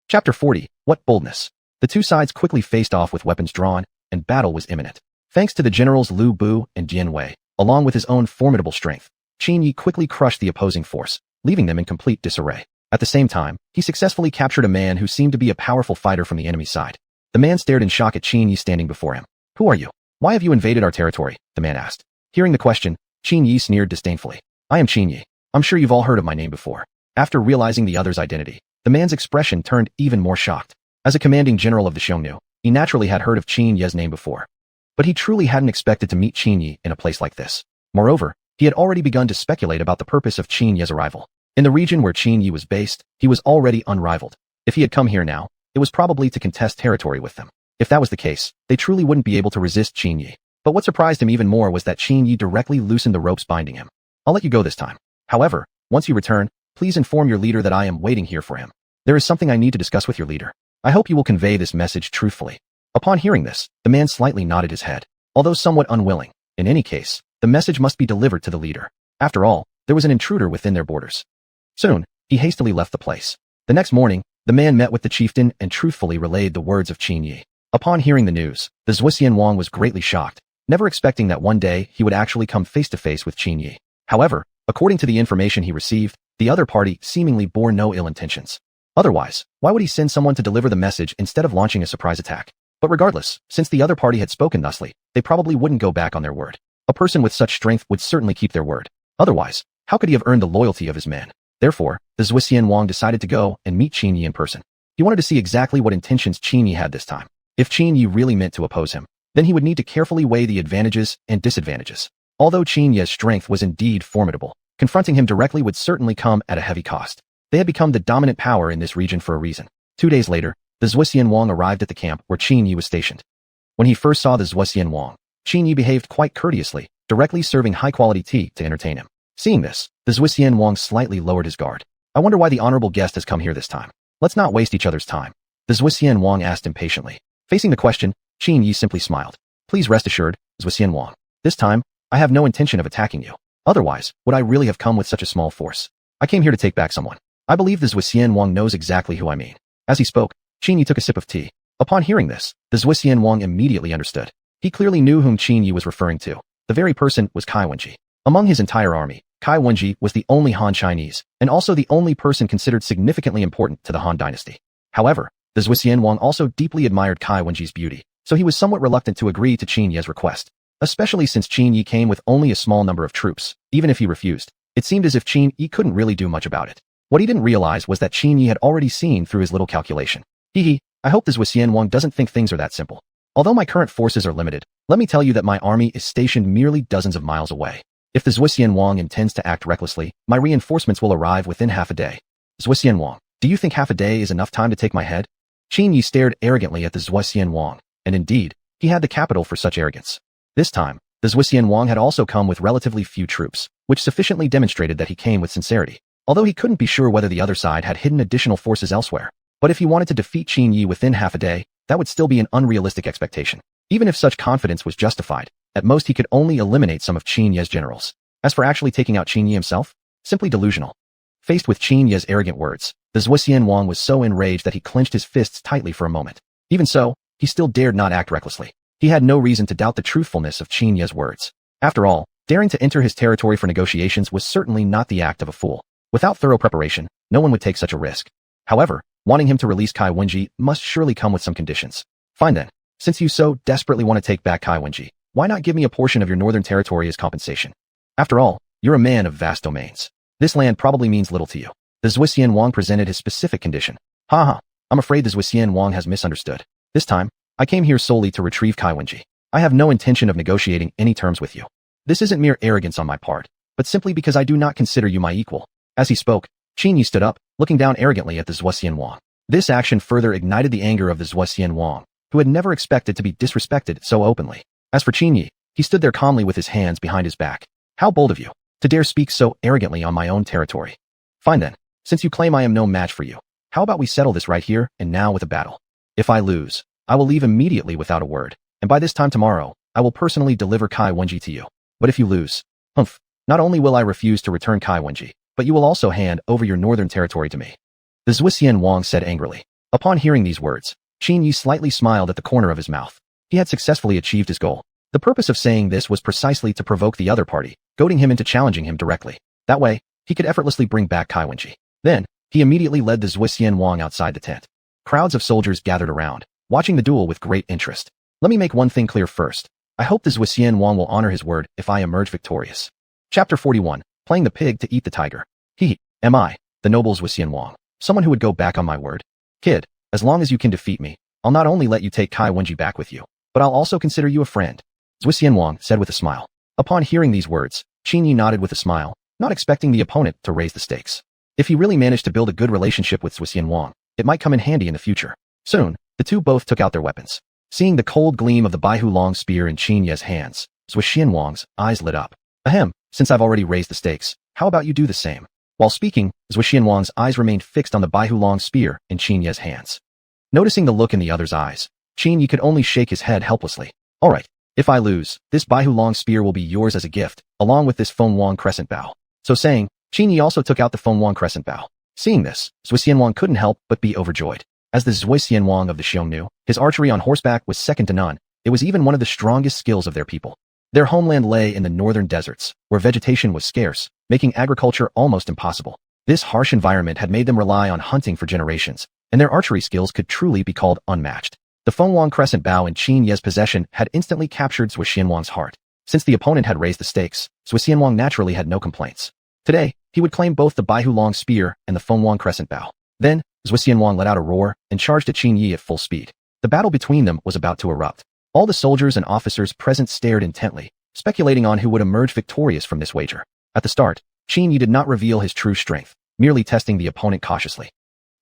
Chapter 40, What Boldness! The two sides quickly faced off with weapons drawn, and battle was imminent. Thanks to the generals Liu Bu and Dian Wei, along with his own formidable strength, Qin Yi quickly crushed the opposing force, leaving them in complete disarray. At the same time, he successfully captured a man who seemed to be a powerful fighter from the enemy side. The man stared in shock at Qin Yi standing before him. "Who are you? Why have you invaded our territory?" the man asked. Hearing the question, Qin Yi sneered disdainfully. "I am Qin Yi. I'm sure you've all heard of my name before." After realizing the other's identity, the man's expression turned even more shocked. As a commanding general of the Xiongnu, he naturally had heard of Qin Yi's name before. But he truly hadn't expected to meet Qin Yi in a place like this. Moreover, he had already begun to speculate about the purpose of Qin Yi's arrival. In the region where Qin Yi was based, he was already unrivaled. If he had come here now, it was probably to contest territory with them. If that was the case, they truly wouldn't be able to resist Qin Yi. But what surprised him even more was that Qin Yi directly loosened the ropes binding him. "I'll let you go this time. However, once you return, please inform your leader that I am waiting here for him. There is something I need to discuss with your leader. I hope you will convey this message truthfully." Upon hearing this, the man slightly nodded his head, although somewhat unwilling. In any case, the message must be delivered to the leader. After all, there was an intruder within their borders. Soon, he hastily left the place. The next morning, the man met with the chieftain and truthfully relayed the words of Qin Yi. Upon hearing the news, the Zhuxian Wang was greatly shocked, never expecting that one day he would actually come face to face with Qin Yi. However, according to the information he received, the other party seemingly bore no ill intentions. Otherwise, why would he send someone to deliver the message instead of launching a surprise attack? But regardless, since the other party had spoken thusly, they probably wouldn't go back on their word. A person with such strength would certainly keep their word. Otherwise, how could he have earned the loyalty of his men? Therefore, the Zhuxian Wang decided to go and meet Qin Yi in person. He wanted to see exactly what intentions Qin Yi had this time. If Qin Yi really meant to oppose him, then he would need to carefully weigh the advantages and disadvantages. Although Qin Yi's strength was indeed formidable, confronting him directly would certainly come at a heavy cost. They had become the dominant power in this region for a reason. 2 days later, the Zhuxian Wang arrived at the camp where Qin Yi was stationed. When he first saw the Zhuxian Wang, Qin Yi behaved quite courteously, directly serving high-quality tea to entertain him. Seeing this, the Zhuxian Wang slightly lowered his guard. I wonder why the honorable guest has come here this time. Let's not waste each other's time. The Zhuxian Wang asked impatiently. Facing the question, Qin Yi simply smiled. Please rest assured, Zhuxian Wang. This time, I have no intention of attacking you. Otherwise, would I really have come with such a small force? I came here to take back someone. I believe the Zhuxian Wang knows exactly who I mean. As he spoke, Qin Yi took a sip of tea. Upon hearing this, the Zhuxian Wang immediately understood. He clearly knew whom Qin Yi was referring to. The very person was Kai Wenji. Among his entire army, Kai Wenji was the only Han Chinese, and also the only person considered significantly important to the Han Dynasty. However, the Zhuxian Wang also deeply admired Kai Wenji's beauty, so he was somewhat reluctant to agree to Qin Yi's request, especially since Qin Yi came with only a small number of troops. Even if he refused, it seemed as if Qin Yi couldn't really do much about it. What he didn't realize was that Qin Yi had already seen through his little calculation. I hope the Zhuxian Wang doesn't think things are that simple. Although my current forces are limited, let me tell you that my army is stationed merely dozens of miles away. If the Zhuxian Wang intends to act recklessly, my reinforcements will arrive within half a day. Zhuxian Wang, do you think half a day is enough time to take my head? Qin Yi stared arrogantly at the Zhuxian Wang, and indeed, he had the capital for such arrogance. This time, the Zhuxian Wang had also come with relatively few troops, which sufficiently demonstrated that he came with sincerity. Although he couldn't be sure whether the other side had hidden additional forces elsewhere. But if he wanted to defeat Qin Yi within half a day, that would still be an unrealistic expectation. Even if such confidence was justified, at most he could only eliminate some of Qin Yi's generals. As for actually taking out Qin Yi himself, simply delusional. Faced with Qin Yi's arrogant words, the Zhuxian Wang was so enraged that he clenched his fists tightly for a moment. Even so, he still dared not act recklessly. He had no reason to doubt the truthfulness of Qin Yi's words. After all, daring to enter his territory for negotiations was certainly not the act of a fool. Without thorough preparation, no one would take such a risk. However, wanting him to release Kai Wenji must surely come with some conditions. Fine then. Since you so desperately want to take back Kai Wenji, why not give me a portion of your northern territory as compensation? After all, you're a man of vast domains. This land probably means little to you. The Zhuxian Wang presented his specific condition. I'm afraid the Zhuxian Wang has misunderstood. This time, I came here solely to retrieve Kai Wenji. I have no intention of negotiating any terms with you. This isn't mere arrogance on my part, but simply because I do not consider you my equal. As he spoke, Qin Yi stood up, looking down arrogantly at the Zhuxian Wang. This action further ignited the anger of the Zhuxian Wang, who had never expected to be disrespected so openly. As for Qin Yi, he stood there calmly with his hands behind his back. How bold of you, to dare speak so arrogantly on my own territory. Fine then, since you claim I am no match for you, how about we settle this right here and now with a battle? If I lose, I will leave immediately without a word, and by this time tomorrow, I will personally deliver Kai Wenji to you. But if you lose, not only will I refuse to return Kai Wenji, but you will also hand over your northern territory to me. The Zhuxian Wang said angrily. Upon hearing these words, Qin Yi slightly smiled at the corner of his mouth. He had successfully achieved his goal. The purpose of saying this was precisely to provoke the other party, goading him into challenging him directly. That way, he could effortlessly bring back Kai Wenji. Then, he immediately led the Zhuxian Wang outside the tent. Crowds of soldiers gathered around, watching the duel with great interest. Let me make one thing clear first. I hope the Zhuxian Wang will honor his word if I emerge victorious. Chapter 41. Playing the pig to eat the tiger. Am I, the noble Zhuxian Wang, someone who would go back on my word? Kid, as long as you can defeat me, I'll not only let you take Kai Wenji back with you, but I'll also consider you a friend. Zhuxian Wang said with a smile. Upon hearing these words, Qin Yi nodded with a smile, not expecting the opponent to raise the stakes. If he really managed to build a good relationship with Zhuxian Wang, it might come in handy in the future. Soon, the two both took out their weapons. Seeing the cold gleam of the Baihu Long spear in Qin Yi's hands, Zhuxian Wang's eyes lit up. Ahem, since I've already raised the stakes, how about you do the same? While speaking, Zhuxian Wang's eyes remained fixed on the Baihu Long spear in Qin Yi's hands. Noticing the look in the other's eyes, Qin Yi could only shake his head helplessly. Alright, if I lose, this Baihu long spear will be yours as a gift, along with this Feng Wang crescent bow. So saying, Qin Yi also took out the Feng Wang crescent bow. Seeing this, Zhuo Xianwang couldn't help but be overjoyed. As the Zhuo Xianwang of the Xiongnu, his archery on horseback was second to none. It was even one of the strongest skills of their people. Their homeland lay in the northern deserts, where vegetation was scarce, making agriculture almost impossible. This harsh environment had made them rely on hunting for generations, and their archery skills could truly be called unmatched. The Feng Wang crescent bow in Qin Ye's possession had instantly captured Zhuo Xianwang's heart. Since the opponent had raised the stakes, Zhuo Xianwang naturally had no complaints. Today, he would claim both the Baihu long spear and the Feng Wang crescent bow. Then, Zhuo Xianwang let out a roar and charged at Qin Yi at full speed. The battle between them was about to erupt. All the soldiers and officers present stared intently, speculating on who would emerge victorious from this wager. At the start, Qin Yi did not reveal his true strength, merely testing the opponent cautiously.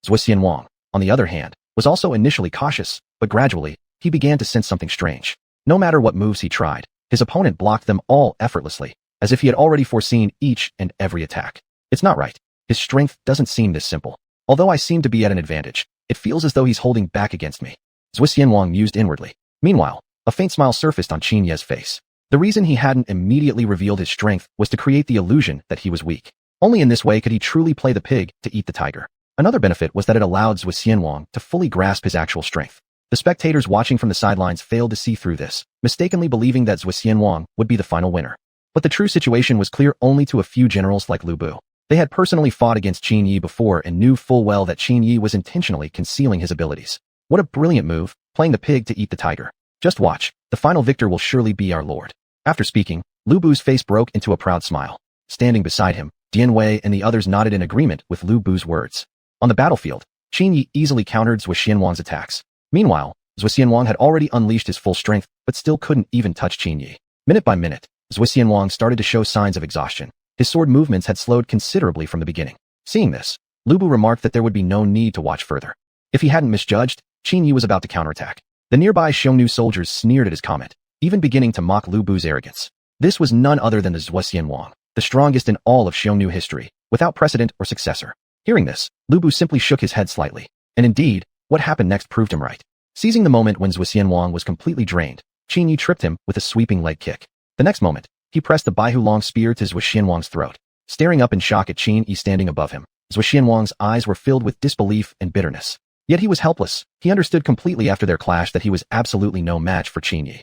Zhuo Xianwang, on the other hand, was also initially cautious, but gradually, he began to sense something strange. No matter what moves he tried, his opponent blocked them all effortlessly, as if he had already foreseen each and every attack. It's not right. His strength doesn't seem this simple. Although I seem to be at an advantage, it feels as though he's holding back against me. Zhuo Xianwang mused inwardly. Meanwhile, a faint smile surfaced on Qin Ye's face. The reason he hadn't immediately revealed his strength was to create the illusion that he was weak. Only in this way could he truly play the pig to eat the tiger. Another benefit was that it allowed Zhuo Xianwang to fully grasp his actual strength. The spectators watching from the sidelines failed to see through this, mistakenly believing that Zhuo Xianwang would be the final winner. But the true situation was clear only to a few generals like Lu Bu. They had personally fought against Qin Yi before and knew full well that Qin Yi was intentionally concealing his abilities. What a brilliant move, playing the pig to eat the tiger. Just watch, the final victor will surely be our lord. After speaking, Lu Bu's face broke into a proud smile. Standing beside him, Dian Wei and the others nodded in agreement with Lu Bu's words. On the battlefield, Qin Yi easily countered Zhuo Xianwang's attacks. Meanwhile, Zhuo Xianwang had already unleashed his full strength, but still couldn't even touch Qin Yi. Minute by minute, Zhuo Xianwang started to show signs of exhaustion. His sword movements had slowed considerably from the beginning. Seeing this, Lu Bu remarked that there would be no need to watch further. If he hadn't misjudged, Qin Yi was about to counterattack. The nearby Xiongnu soldiers sneered at his comment, even beginning to mock Lu Bu's arrogance. This was none other than the Zhuo Xianwang, the strongest in all of Xiongnu history, without precedent or successor. Hearing this, Lu Bu simply shook his head slightly. And indeed, what happened next proved him right. Seizing the moment when Zhuo Xianwang was completely drained, Qin Yi tripped him with a sweeping leg kick. The next moment, he pressed the Baihu long spear to Zhuo Xianwang's throat. Staring up in shock at Qin Yi standing above him, Zhuo Xianwang's eyes were filled with disbelief and bitterness. Yet he was helpless. He understood completely after their clash that he was absolutely no match for Qin Yi.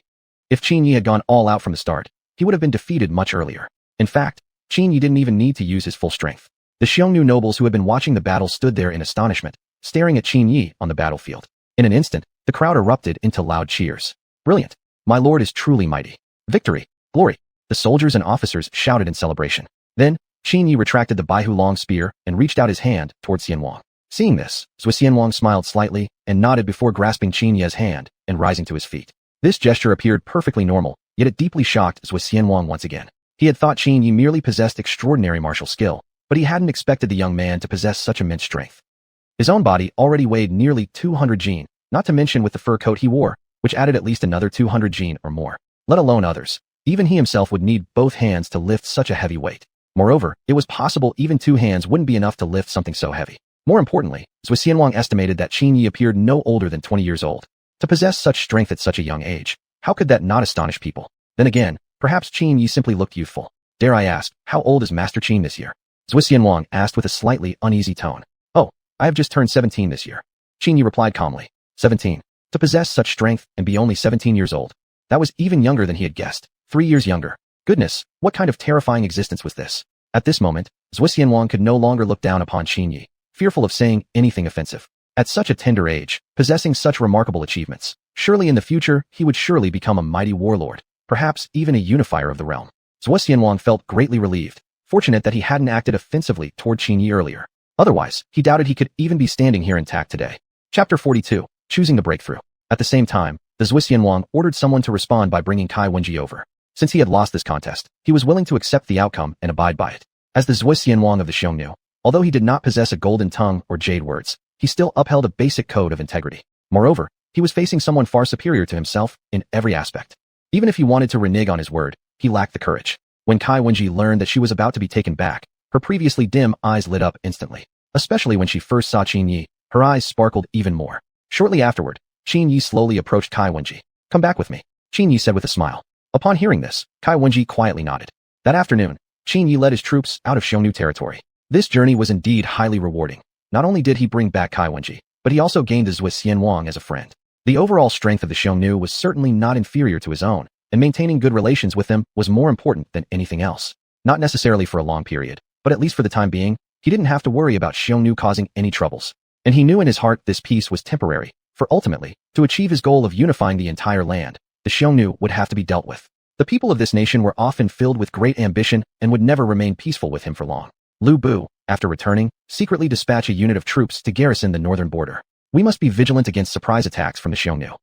If Qin Yi had gone all out from the start, he would have been defeated much earlier. In fact, Qin Yi didn't even need to use his full strength. The Xiongnu nobles who had been watching the battle stood there in astonishment, staring at Qin Yi on the battlefield. In an instant, the crowd erupted into loud cheers. Brilliant! My lord is truly mighty. Victory! Glory! The soldiers and officers shouted in celebration. Then, Qin Yi retracted the Baihu long spear and reached out his hand toward Xianwang. Seeing this, Zhuo Xianwang smiled slightly and nodded before grasping Qin Yi's hand and rising to his feet. This gesture appeared perfectly normal, yet it deeply shocked Zhuo Xianwang once again. He had thought Qin Yi merely possessed extraordinary martial skill, but he hadn't expected the young man to possess such immense strength. His own body already weighed nearly 200 jin, not to mention with the fur coat he wore, which added at least another 200 jin or more, let alone others. Even he himself would need both hands to lift such a heavy weight. Moreover, it was possible even 2 hands wouldn't be enough to lift something so heavy. More importantly, Zhuo Xianwang estimated that Qin Yi appeared no older than 20 years old. To possess such strength at such a young age, how could that not astonish people? Then again, perhaps Qin Yi simply looked youthful. Dare I ask, how old is Master Qin this year? Zhuo Xianwang asked with a slightly uneasy tone. Oh, I have just turned 17 this year. Qin Yi replied calmly. 17. To possess such strength and be only 17 years old. That was even younger than he had guessed. 3 years younger. Goodness, what kind of terrifying existence was this? At this moment, Zhuo Xianwang could no longer look down upon Qin Yi, fearful of saying anything offensive. At such a tender age, possessing such remarkable achievements, surely in the future he would surely become a mighty warlord, perhaps even a unifier of the realm. Zhuo Xianwang felt greatly relieved, fortunate that he hadn't acted offensively toward Qin Yi earlier. Otherwise, he doubted he could even be standing here intact today. Chapter 42, Choosing the Breakthrough. At the same time, the Zhuo Xianwang ordered someone to respond by bringing Kai Wenji over. Since he had lost this contest, he was willing to accept the outcome and abide by it. As the Zhuo Xianwang of the Xiongnu, although he did not possess a golden tongue or jade words, he still upheld a basic code of integrity. Moreover, he was facing someone far superior to himself in every aspect. Even if he wanted to renege on his word, he lacked the courage. When Kai Wenji learned that she was about to be taken back, her previously dim eyes lit up instantly. Especially when she first saw Qin Yi, her eyes sparkled even more. Shortly afterward, Qin Yi slowly approached Kai Wenji. "Come back with me," Qin Yi said with a smile. Upon hearing this, Kai Wenji quietly nodded. That afternoon, Qin Yi led his troops out of Xiongnu territory. This journey was indeed highly rewarding. Not only did he bring back Kai Wenji, but he also gained his Xian Wang as a friend. The overall strength of the Xiongnu was certainly not inferior to his own, and maintaining good relations with them was more important than anything else. Not necessarily for a long period, but at least for the time being, he didn't have to worry about Xiongnu causing any troubles. And he knew in his heart this peace was temporary, for ultimately, to achieve his goal of unifying the entire land, the Xiongnu would have to be dealt with. The people of this nation were often filled with great ambition and would never remain peaceful with him for long. Lu Bu, after returning, secretly dispatched a unit of troops to garrison the northern border. "We must be vigilant against surprise attacks from the Xiongnu.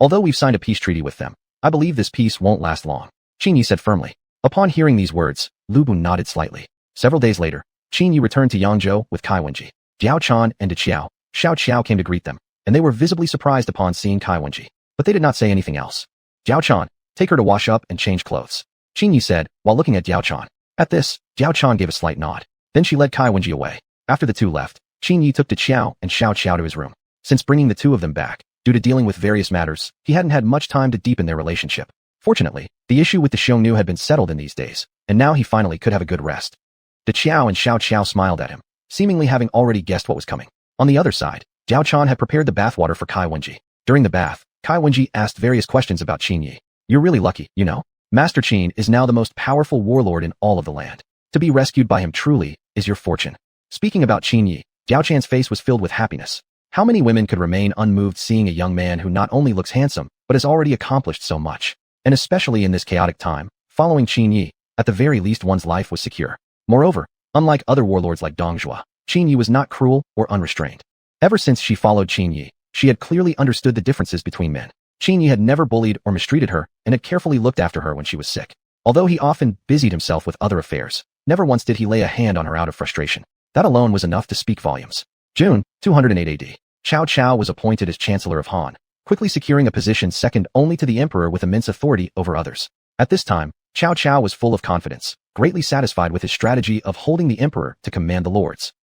Although we've signed a peace treaty with them, I believe this peace won't last long," Qin Yi said firmly. Upon hearing these words, Lu Bu nodded slightly. Several days later, Qin Yi returned to Yangzhou with Kai Wenji. Jiao Chan and De Xiao, Xiao Qiao came to greet them, and they were visibly surprised upon seeing Kai Wenji. But they did not say anything else. "Jiao Chan, take her to wash up and change clothes," Qin Yi said, while looking at Jiao Chan. At this, Jiao Chan gave a slight nod. Then she led Kai Wenji away. After the two left, Qin Yi took De Xiao and Xiao Qiao to his room. Since bringing the two of them back, due to dealing with various matters, he hadn't had much time to deepen their relationship. Fortunately, the issue with the Xiongnu had been settled in these days, and now he finally could have a good rest. De Xiao and Xiao Qiao smiled at him, seemingly having already guessed what was coming. On the other side, Jiao Chan had prepared the bathwater for Kai Wenji. During the bath, Kai Wenji asked various questions about Qin Yi. "You're really lucky, you know? Master Qin is now the most powerful warlord in all of the land. To be rescued by him truly is your fortune." Speaking about Qin Yi, Jiao Chan's face was filled with happiness. How many women could remain unmoved seeing a young man who not only looks handsome, but has already accomplished so much? And especially in this chaotic time, following Qin Yi, at the very least one's life was secure. Moreover, unlike other warlords like Dong Zhuo, Qin Yi was not cruel or unrestrained. Ever since she followed Qin Yi, she had clearly understood the differences between men. Qin Yi had never bullied or mistreated her and had carefully looked after her when she was sick. Although he often busied himself with other affairs, never once did he lay a hand on her out of frustration. That alone was enough to speak volumes. June, 208 AD. Xiao Qiao was appointed as Chancellor of Han, quickly securing a position second only to the emperor with immense authority over others. At this time, Xiao Qiao was full of confidence, greatly satisfied with his strategy of holding the emperor to command the lords.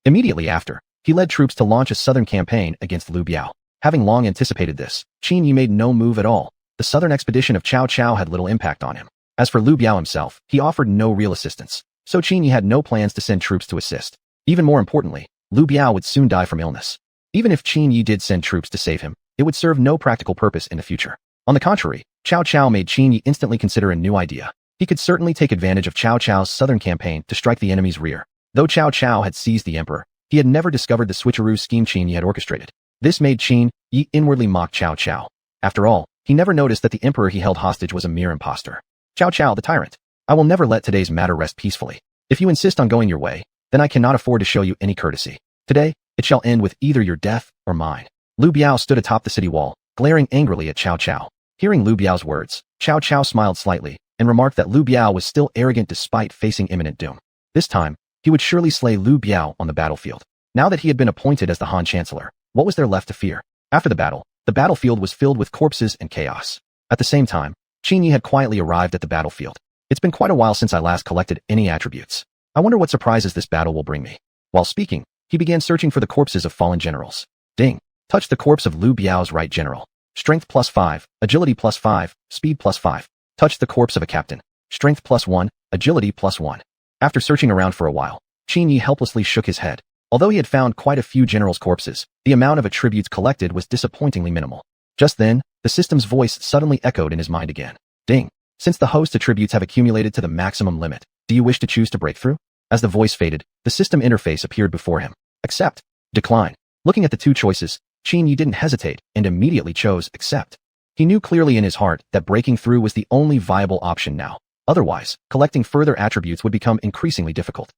Immediately after, he led troops to launch a southern campaign against Liu Biao. Having long anticipated this, Qin Yi made no move at all. The southern expedition of Xiao Qiao had little impact on him. As for Liu Biao himself, he offered no real assistance, so Qin Yi had no plans to send troops to assist. Even more importantly, Liu Biao would soon die from illness. Even if Qin Yi did send troops to save him, it would serve no practical purpose in the future. On the contrary, Xiao Qiao made Qin Yi instantly consider a new idea. He could certainly take advantage of Xiao Qiao's southern campaign to strike the enemy's rear. Though Xiao Qiao had seized the emperor, he had never discovered the switcheroo scheme Qin Yi had orchestrated. This made Qin Yi inwardly mock Xiao Qiao. After all, he never noticed that the emperor he held hostage was a mere impostor. "Xiao Qiao the tyrant, I will never let today's matter rest peacefully. If you insist on going your way, then I cannot afford to show you any courtesy. Today, it shall end with either your death or mine." Liu Biao stood atop the city wall, glaring angrily at Xiao Qiao. Hearing Liu Biao's words, Xiao Qiao smiled slightly and remarked that Liu Biao was still arrogant despite facing imminent doom. This time, he would surely slay Liu Biao on the battlefield. Now that he had been appointed as the Han Chancellor, what was there left to fear? After the battlefield was filled with corpses and chaos. At the same time, Qin Yi had quietly arrived at the battlefield. "It's been quite a while since I last collected any attributes. I wonder what surprises this battle will bring me." While speaking, he began searching for the corpses of fallen generals. Ding! Touch the corpse of Liu Biao's right general. Strength +5, agility +5, speed +5. Touch the corpse of a captain. Strength +1, agility +1. After searching around for a while, Qin Yi helplessly shook his head. Although he had found quite a few generals' corpses, the amount of attributes collected was disappointingly minimal. Just then, the system's voice suddenly echoed in his mind again. Ding! Since the host attributes have accumulated to the maximum limit, do you wish to choose to break through? As the voice faded, the system interface appeared before him. Accept. Decline. Looking at the two choices, Qin Yi didn't hesitate and immediately chose accept. He knew clearly in his heart that breaking through was the only viable option now. Otherwise, collecting further attributes would become increasingly difficult.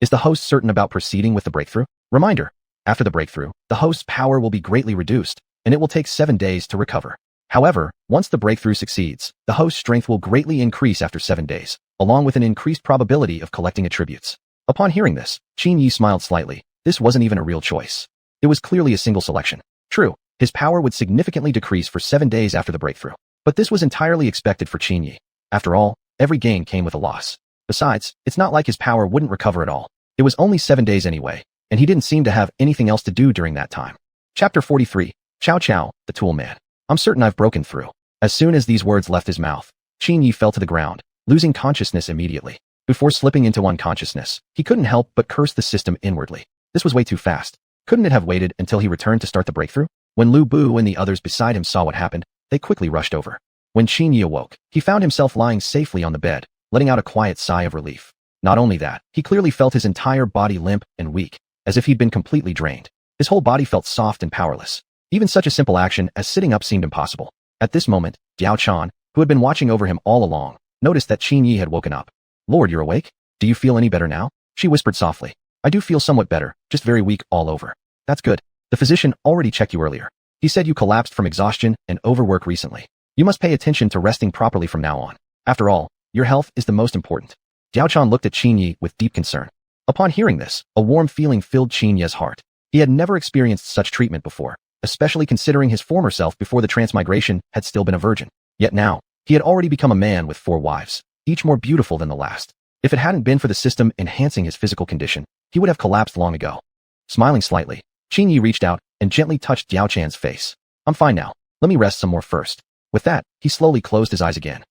Is the host certain about proceeding with the breakthrough? Reminder: after the breakthrough, the host's power will be greatly reduced, and it will take 7 days to recover. However, once the breakthrough succeeds, the host's strength will greatly increase after 7 days, along with an increased probability of collecting attributes. Upon hearing this, Qin Yi smiled slightly. This wasn't even a real choice. It was clearly a single selection. True, his power would significantly decrease for 7 days after the breakthrough. But this was entirely expected for Qin Yi. After all, every gain came with a loss. Besides, it's not like his power wouldn't recover at all. It was only 7 days anyway, and he didn't seem to have anything else to do during that time. Chapter 43. Chow Chow, the tool man. I'm certain I've broken through. As soon as these words left his mouth, Qin Yi fell to the ground, losing consciousness immediately. Before slipping into unconsciousness, he couldn't help but curse the system inwardly. This was way too fast. Couldn't it have waited until he returned to start the breakthrough? When Lu Bu and the others beside him saw what happened, they quickly rushed over. When Qin Yi awoke, he found himself lying safely on the bed, letting out a quiet sigh of relief. Not only that, he clearly felt his entire body limp and weak, as if he'd been completely drained. His whole body felt soft and powerless. Even such a simple action as sitting up seemed impossible. At this moment, Diao Chan, who had been watching over him all along, noticed that Qin Yi had woken up. Lord, you're awake? Do you feel any better now? She whispered softly. I do feel somewhat better, just very weak all over. That's good. The physician already checked you earlier. He said you collapsed from exhaustion and overwork recently. You must pay attention to resting properly from now on. After all, your health is the most important. Diao Chan looked at Qin Yi with deep concern. Upon hearing this, a warm feeling filled Qin Yi's heart. He had never experienced such treatment before, especially considering his former self before the transmigration had still been a virgin. Yet now, he had already become a man with 4 wives, each more beautiful than the last. If it hadn't been for the system enhancing his physical condition, he would have collapsed long ago. Smiling slightly, Qin Yi reached out and gently touched Diao Chan's face. I'm fine now. Let me rest some more first. With that, he slowly closed his eyes again.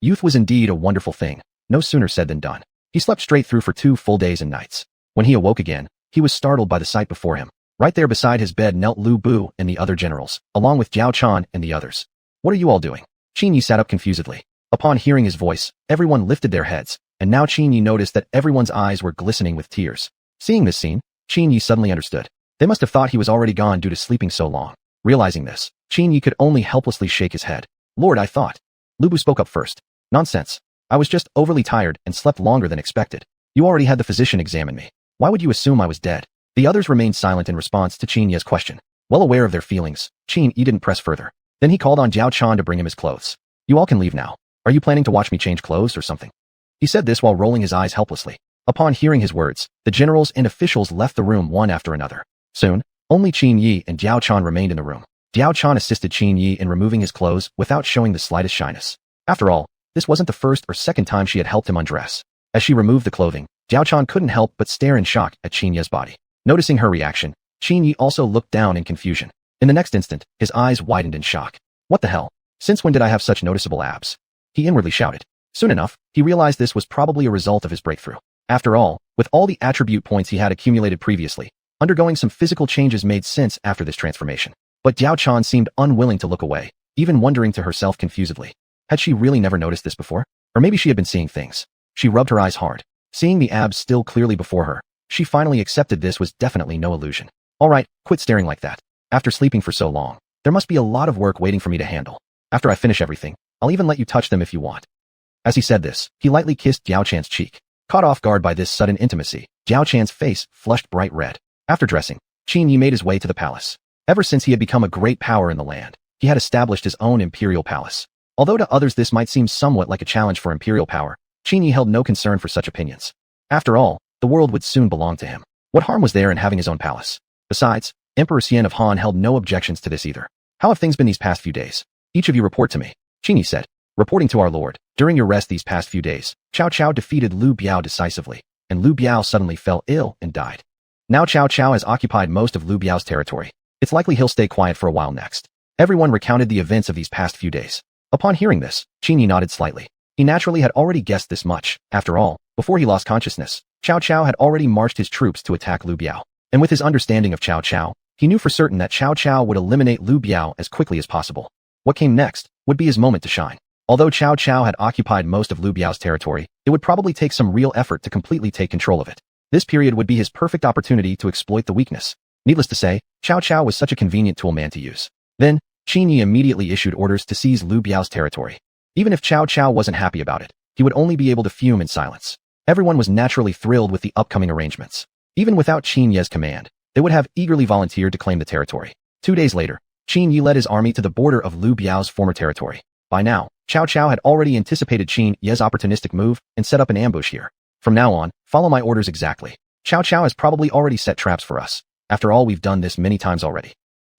Youth was indeed a wonderful thing. No sooner said than done. He slept straight through for 2 full days and nights. When he awoke again, he was startled by the sight before him. Right there beside his bed knelt Lu Bu and the other generals, along with Diao Chan and the others. What are you all doing? Qin Yi sat up confusedly. Upon hearing his voice, everyone lifted their heads, and now Qin Yi noticed that everyone's eyes were glistening with tears. Seeing this scene, Qin Yi suddenly understood. They must have thought he was already gone due to sleeping so long. Realizing this, Qin Yi could only helplessly shake his head. Lord, I thought. Lu Bu spoke up first. Nonsense. I was just overly tired and slept longer than expected. You already had the physician examine me. Why would you assume I was dead? The others remained silent in response to Qin Yi's question. Well aware of their feelings, Qin Yi didn't press further. Then he called on Diao Chan to bring him his clothes. You all can leave now. Are you planning to watch me change clothes or something? He said this while rolling his eyes helplessly. Upon hearing his words, the generals and officials left the room one after another. Soon, only Qin Yi and Diao Chan remained in the room. Diao Chan assisted Qin Yi in removing his clothes without showing the slightest shyness. After all, this wasn't the first or second time she had helped him undress. As she removed the clothing, Diao Chan couldn't help but stare in shock at Qin Yi's body. Noticing her reaction, Qin Yi also looked down in confusion. In the next instant, his eyes widened in shock. What the hell? Since when did I have such noticeable abs? He inwardly shouted. Soon enough, he realized this was probably a result of his breakthrough. After all, with all the attribute points he had accumulated previously, undergoing some physical changes made sense after this transformation. But Diao Chan seemed unwilling to look away, even wondering to herself confusedly. Had she really never noticed this before? Or maybe she had been seeing things. She rubbed her eyes hard. Seeing the abs still clearly before her, she finally accepted this was definitely no illusion. Alright, quit staring like that. After sleeping for so long, there must be a lot of work waiting for me to handle. After I finish everything, I'll even let you touch them if you want. As he said this, he lightly kissed Diao Chan's cheek. Caught off guard by this sudden intimacy, Diao Chan's face flushed bright red. After dressing, Qin Yi made his way to the palace. Ever since he had become a great power in the land, he had established his own imperial palace. Although to others this might seem somewhat like a challenge for imperial power, Qin Yi held no concern for such opinions. After all, the world would soon belong to him. What harm was there in having his own palace? Besides, Emperor Xian of Han held no objections to this either. How have things been these past few days? Each of you report to me, Qin Yi said. Reporting to our lord, during your rest these past few days, Cao Cao defeated Lu Biao decisively, and Lu Biao suddenly fell ill and died. Now Cao Cao has occupied most of Lu Biao's territory. It's likely he'll stay quiet for a while next. Everyone recounted the events of these past few days. Upon hearing this, Qin Yi nodded slightly. He naturally had already guessed this much. After all, before he lost consciousness, Cao Cao had already marched his troops to attack Lu Biao. And with his understanding of Cao Cao, he knew for certain that Cao Cao would eliminate Lu Biao as quickly as possible. What came next would be his moment to shine. Although Cao Cao had occupied most of Lu Biao's territory, it would probably take some real effort to completely take control of it. This period would be his perfect opportunity to exploit the weakness. Needless to say, Cao Cao was such a convenient tool man to use. Then, Qin Yi immediately issued orders to seize Lu Biao's territory. Even if Cao Cao wasn't happy about it, he would only be able to fume in silence. Everyone was naturally thrilled with the upcoming arrangements. Even without Qin Yi's command, they would have eagerly volunteered to claim the territory. 2 days later, Qin Yi led his army to the border of Lu Biao's former territory. By now, Cao Cao had already anticipated Qin Yi's opportunistic move and set up an ambush here. From now on, follow my orders exactly. Cao Cao has probably already set traps for us. After all, we've done this many times already.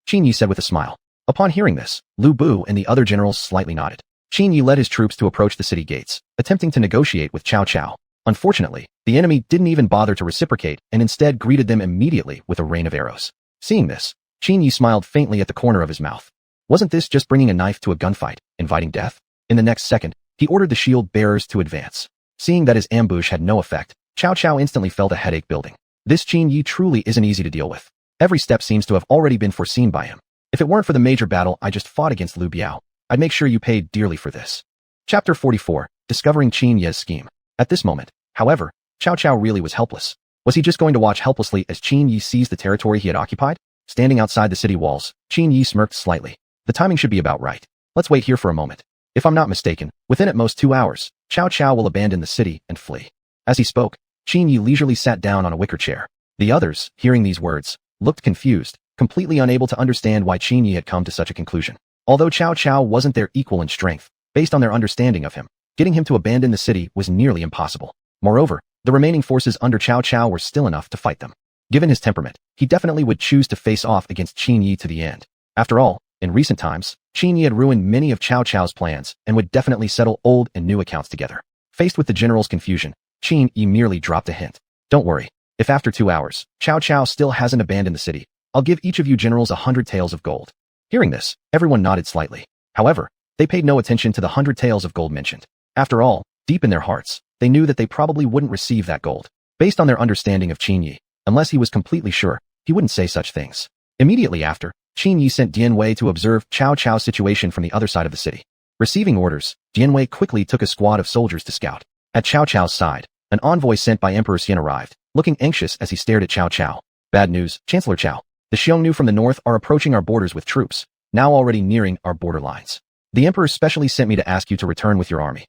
Qin Yi said with a smile. Upon hearing this, Lu Bu and the other generals slightly nodded. Qin Yi led his troops to approach the city gates, attempting to negotiate with Cao Cao. Unfortunately, the enemy didn't even bother to reciprocate and instead greeted them immediately with a rain of arrows. Seeing this, Qin Yi smiled faintly at the corner of his mouth. Wasn't this just bringing a knife to a gunfight, inviting death? In the next second, he ordered the shield bearers to advance. Seeing that his ambush had no effect, Cao Cao instantly felt a headache building. This Qin Yi truly isn't easy to deal with. Every step seems to have already been foreseen by him. If it weren't for the major battle I just fought against Liu Biao, I'd make sure you paid dearly for this. Chapter 44, Discovering Qin Ye's Scheme. At this moment, however, Cao Cao really was helpless. Was he just going to watch helplessly as Qin Yi seized the territory he had occupied? Standing outside the city walls, Qin Yi smirked slightly. The timing should be about right. Let's wait here for a moment. If I'm not mistaken, within at most 2 hours, Cao Cao will abandon the city and flee. As he spoke, Qin Yi leisurely sat down on a wicker chair. The others, hearing these words, looked confused, completely unable to understand why Qin Yi had come to such a conclusion. Although Cao Cao wasn't their equal in strength, based on their understanding of him, getting him to abandon the city was nearly impossible. Moreover, the remaining forces under Cao Cao were still enough to fight them. Given his temperament, he definitely would choose to face off against Qin Yi to the end. After all, in recent times, Qin Yi had ruined many of Cao Cao's plans and would definitely settle old and new accounts together. Faced with the general's confusion, Qin Yi merely dropped a hint. Don't worry. If after 2 hours, Cao Cao still hasn't abandoned the city, I'll give each of you generals 100 taels of gold. Hearing this, everyone nodded slightly. However, they paid no attention to the 100 taels of gold mentioned. After all, deep in their hearts, they knew that they probably wouldn't receive that gold. Based on their understanding of Qin Yi, unless he was completely sure, he wouldn't say such things. Immediately after, Qin Yi sent Dian Wei to observe Cao Cao's situation from the other side of the city. Receiving orders, Dian Wei quickly took a squad of soldiers to scout. At Cao Cao's side, an envoy sent by Emperor Xian arrived, looking anxious as he stared at Cao Cao. Bad news, Chancellor Cao. The Xiongnu from the north are approaching our borders with troops, now already nearing our border lines. The emperor specially sent me to ask you to return with your army.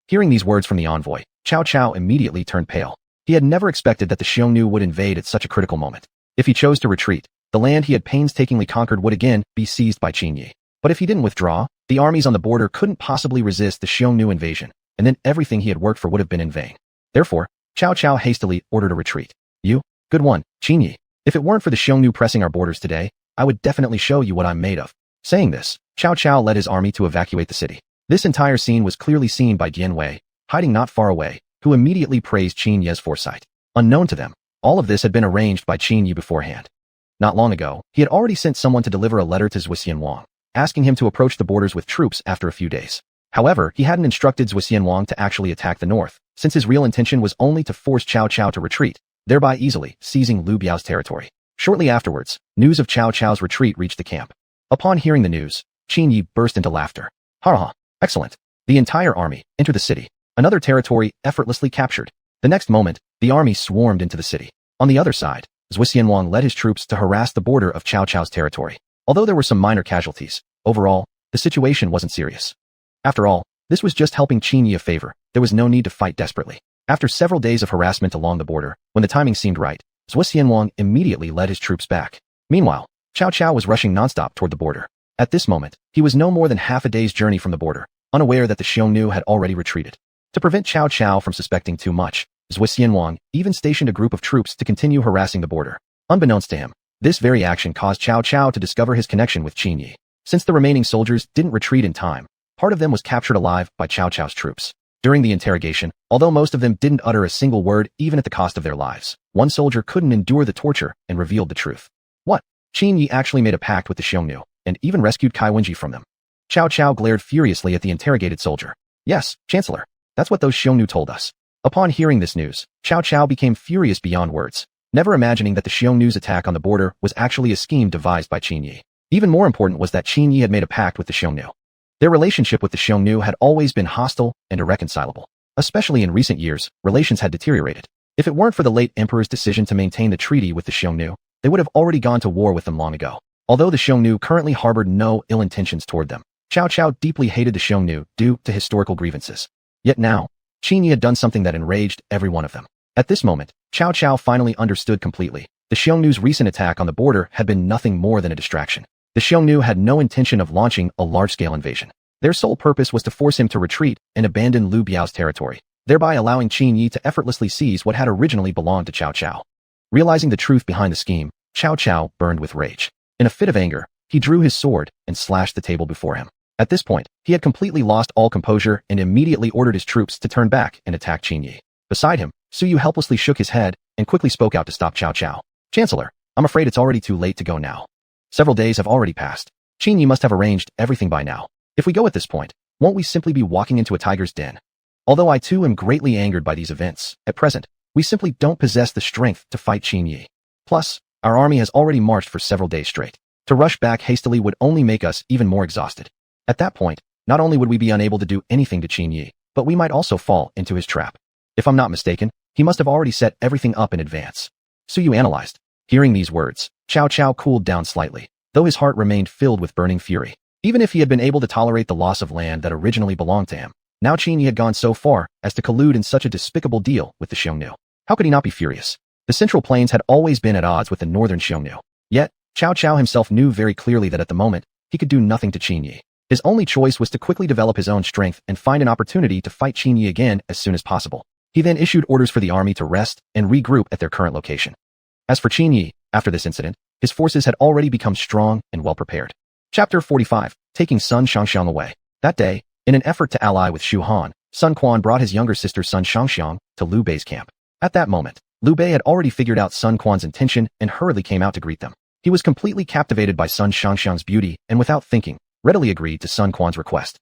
Hearing these words from the envoy, Cao Cao immediately turned pale. He had never expected that the Xiongnu would invade at such a critical moment. If he chose to retreat, the land he had painstakingly conquered would again be seized by Qin Yi. But if he didn't withdraw, the armies on the border couldn't possibly resist the Xiongnu invasion, and then everything he had worked for would have been in vain. Therefore, Cao Cao hastily ordered a retreat. You, good one, Qin Yi. If it weren't for the Xiongnu pressing our borders today, I would definitely show you what I'm made of. Saying this, Cao Cao led his army to evacuate the city. This entire scene was clearly seen by Dian Wei, hiding not far away, who immediately praised Qin Ye's foresight. Unknown to them, all of this had been arranged by Qin Yi beforehand. Not long ago, he had already sent someone to deliver a letter to Zhuxian Wang, asking him to approach the borders with troops after a few days. However, he hadn't instructed Zhuxian Wang to actually attack the north, since his real intention was only to force Cao Cao to retreat, thereby easily seizing Liu Biao's territory. Shortly afterwards, news of Cao Cao's retreat reached the camp. Upon hearing the news, Qin Yi burst into laughter. Ha ha, excellent. The entire army entered the city, another territory effortlessly captured. The next moment, the army swarmed into the city. On the other side, Zhuxian Wang led his troops to harass the border of Cao Cao's territory. Although there were some minor casualties, overall, the situation wasn't serious. After all, this was just helping Qin Yi a favor. There was no need to fight desperately. After several days of harassment along the border, when the timing seemed right, Zhuxian Wang immediately led his troops back. Meanwhile, Cao Cao was rushing nonstop toward the border. At this moment, he was no more than half a day's journey from the border, unaware that the Xiongnu had already retreated. To prevent Cao Cao from suspecting too much, Zhuxian Wang even stationed a group of troops to continue harassing the border. Unbeknownst to him, this very action caused Cao Cao to discover his connection with Qin Yi. Since the remaining soldiers didn't retreat in time, part of them was captured alive by Cao Cao's troops. During the interrogation, although most of them didn't utter a single word even at the cost of their lives, one soldier couldn't endure the torture and revealed the truth. What? Qin Yi actually made a pact with the Xiongnu, and even rescued Kai Wenji from them. Cao Cao glared furiously at the interrogated soldier. Yes, Chancellor. That's what those Xiongnu told us. Upon hearing this news, Cao Cao became furious beyond words, never imagining that the Xiongnu's attack on the border was actually a scheme devised by Qin Yi. Even more important was that Qin Yi had made a pact with the Xiongnu. Their relationship with the Xiongnu had always been hostile and irreconcilable. Especially in recent years, relations had deteriorated. If it weren't for the late emperor's decision to maintain the treaty with the Xiongnu, they would have already gone to war with them long ago. Although the Xiongnu currently harbored no ill intentions toward them, Cao Cao deeply hated the Xiongnu due to historical grievances. Yet now, Qin Yi had done something that enraged every one of them. At this moment, Cao Cao finally understood completely. The Xiongnu's recent attack on the border had been nothing more than a distraction. The Xiongnu had no intention of launching a large-scale invasion. Their sole purpose was to force him to retreat and abandon Liu Biao's territory, thereby allowing Qin Yi to effortlessly seize what had originally belonged to Cao Cao. Realizing the truth behind the scheme, Cao Cao burned with rage. In a fit of anger, he drew his sword and slashed the table before him. At this point, he had completely lost all composure and immediately ordered his troops to turn back and attack Qin Yi. Beside him, Su Yu helplessly shook his head and quickly spoke out to stop Cao Cao. Chancellor, I'm afraid it's already too late to go now. Several days have already passed. Qin Yi must have arranged everything by now. If we go at this point, won't we simply be walking into a tiger's den? Although I too am greatly angered by these events, at present, we simply don't possess the strength to fight Qin Yi. Plus, our army has already marched for several days straight. To rush back hastily would only make us even more exhausted. At that point, not only would we be unable to do anything to Qin Yi, but we might also fall into his trap. If I'm not mistaken, he must have already set everything up in advance. Su Yu analyzed. Hearing these words, Cao Cao cooled down slightly, though his heart remained filled with burning fury. Even if he had been able to tolerate the loss of land that originally belonged to him, now Qin Yi had gone so far as to collude in such a despicable deal with the Xiongnu. How could he not be furious? The Central Plains had always been at odds with the Northern Xiongnu. Yet, Cao Cao himself knew very clearly that at the moment, he could do nothing to Qin Yi. His only choice was to quickly develop his own strength and find an opportunity to fight Qin Yi again as soon as possible. He then issued orders for the army to rest and regroup at their current location. As for Qin Yi, after this incident, his forces had already become strong and well prepared. Chapter 45, Taking Sun Shangxiang Away. That day, in an effort to ally with Shu Han, Sun Quan brought his younger sister Sun Shangxiang to Liu Bei's camp. At that moment, Liu Bei had already figured out Sun Quan's intention and hurriedly came out to greet them. He was completely captivated by Sun Shangxiang's beauty and without thinking, readily agreed to Sun Quan's request.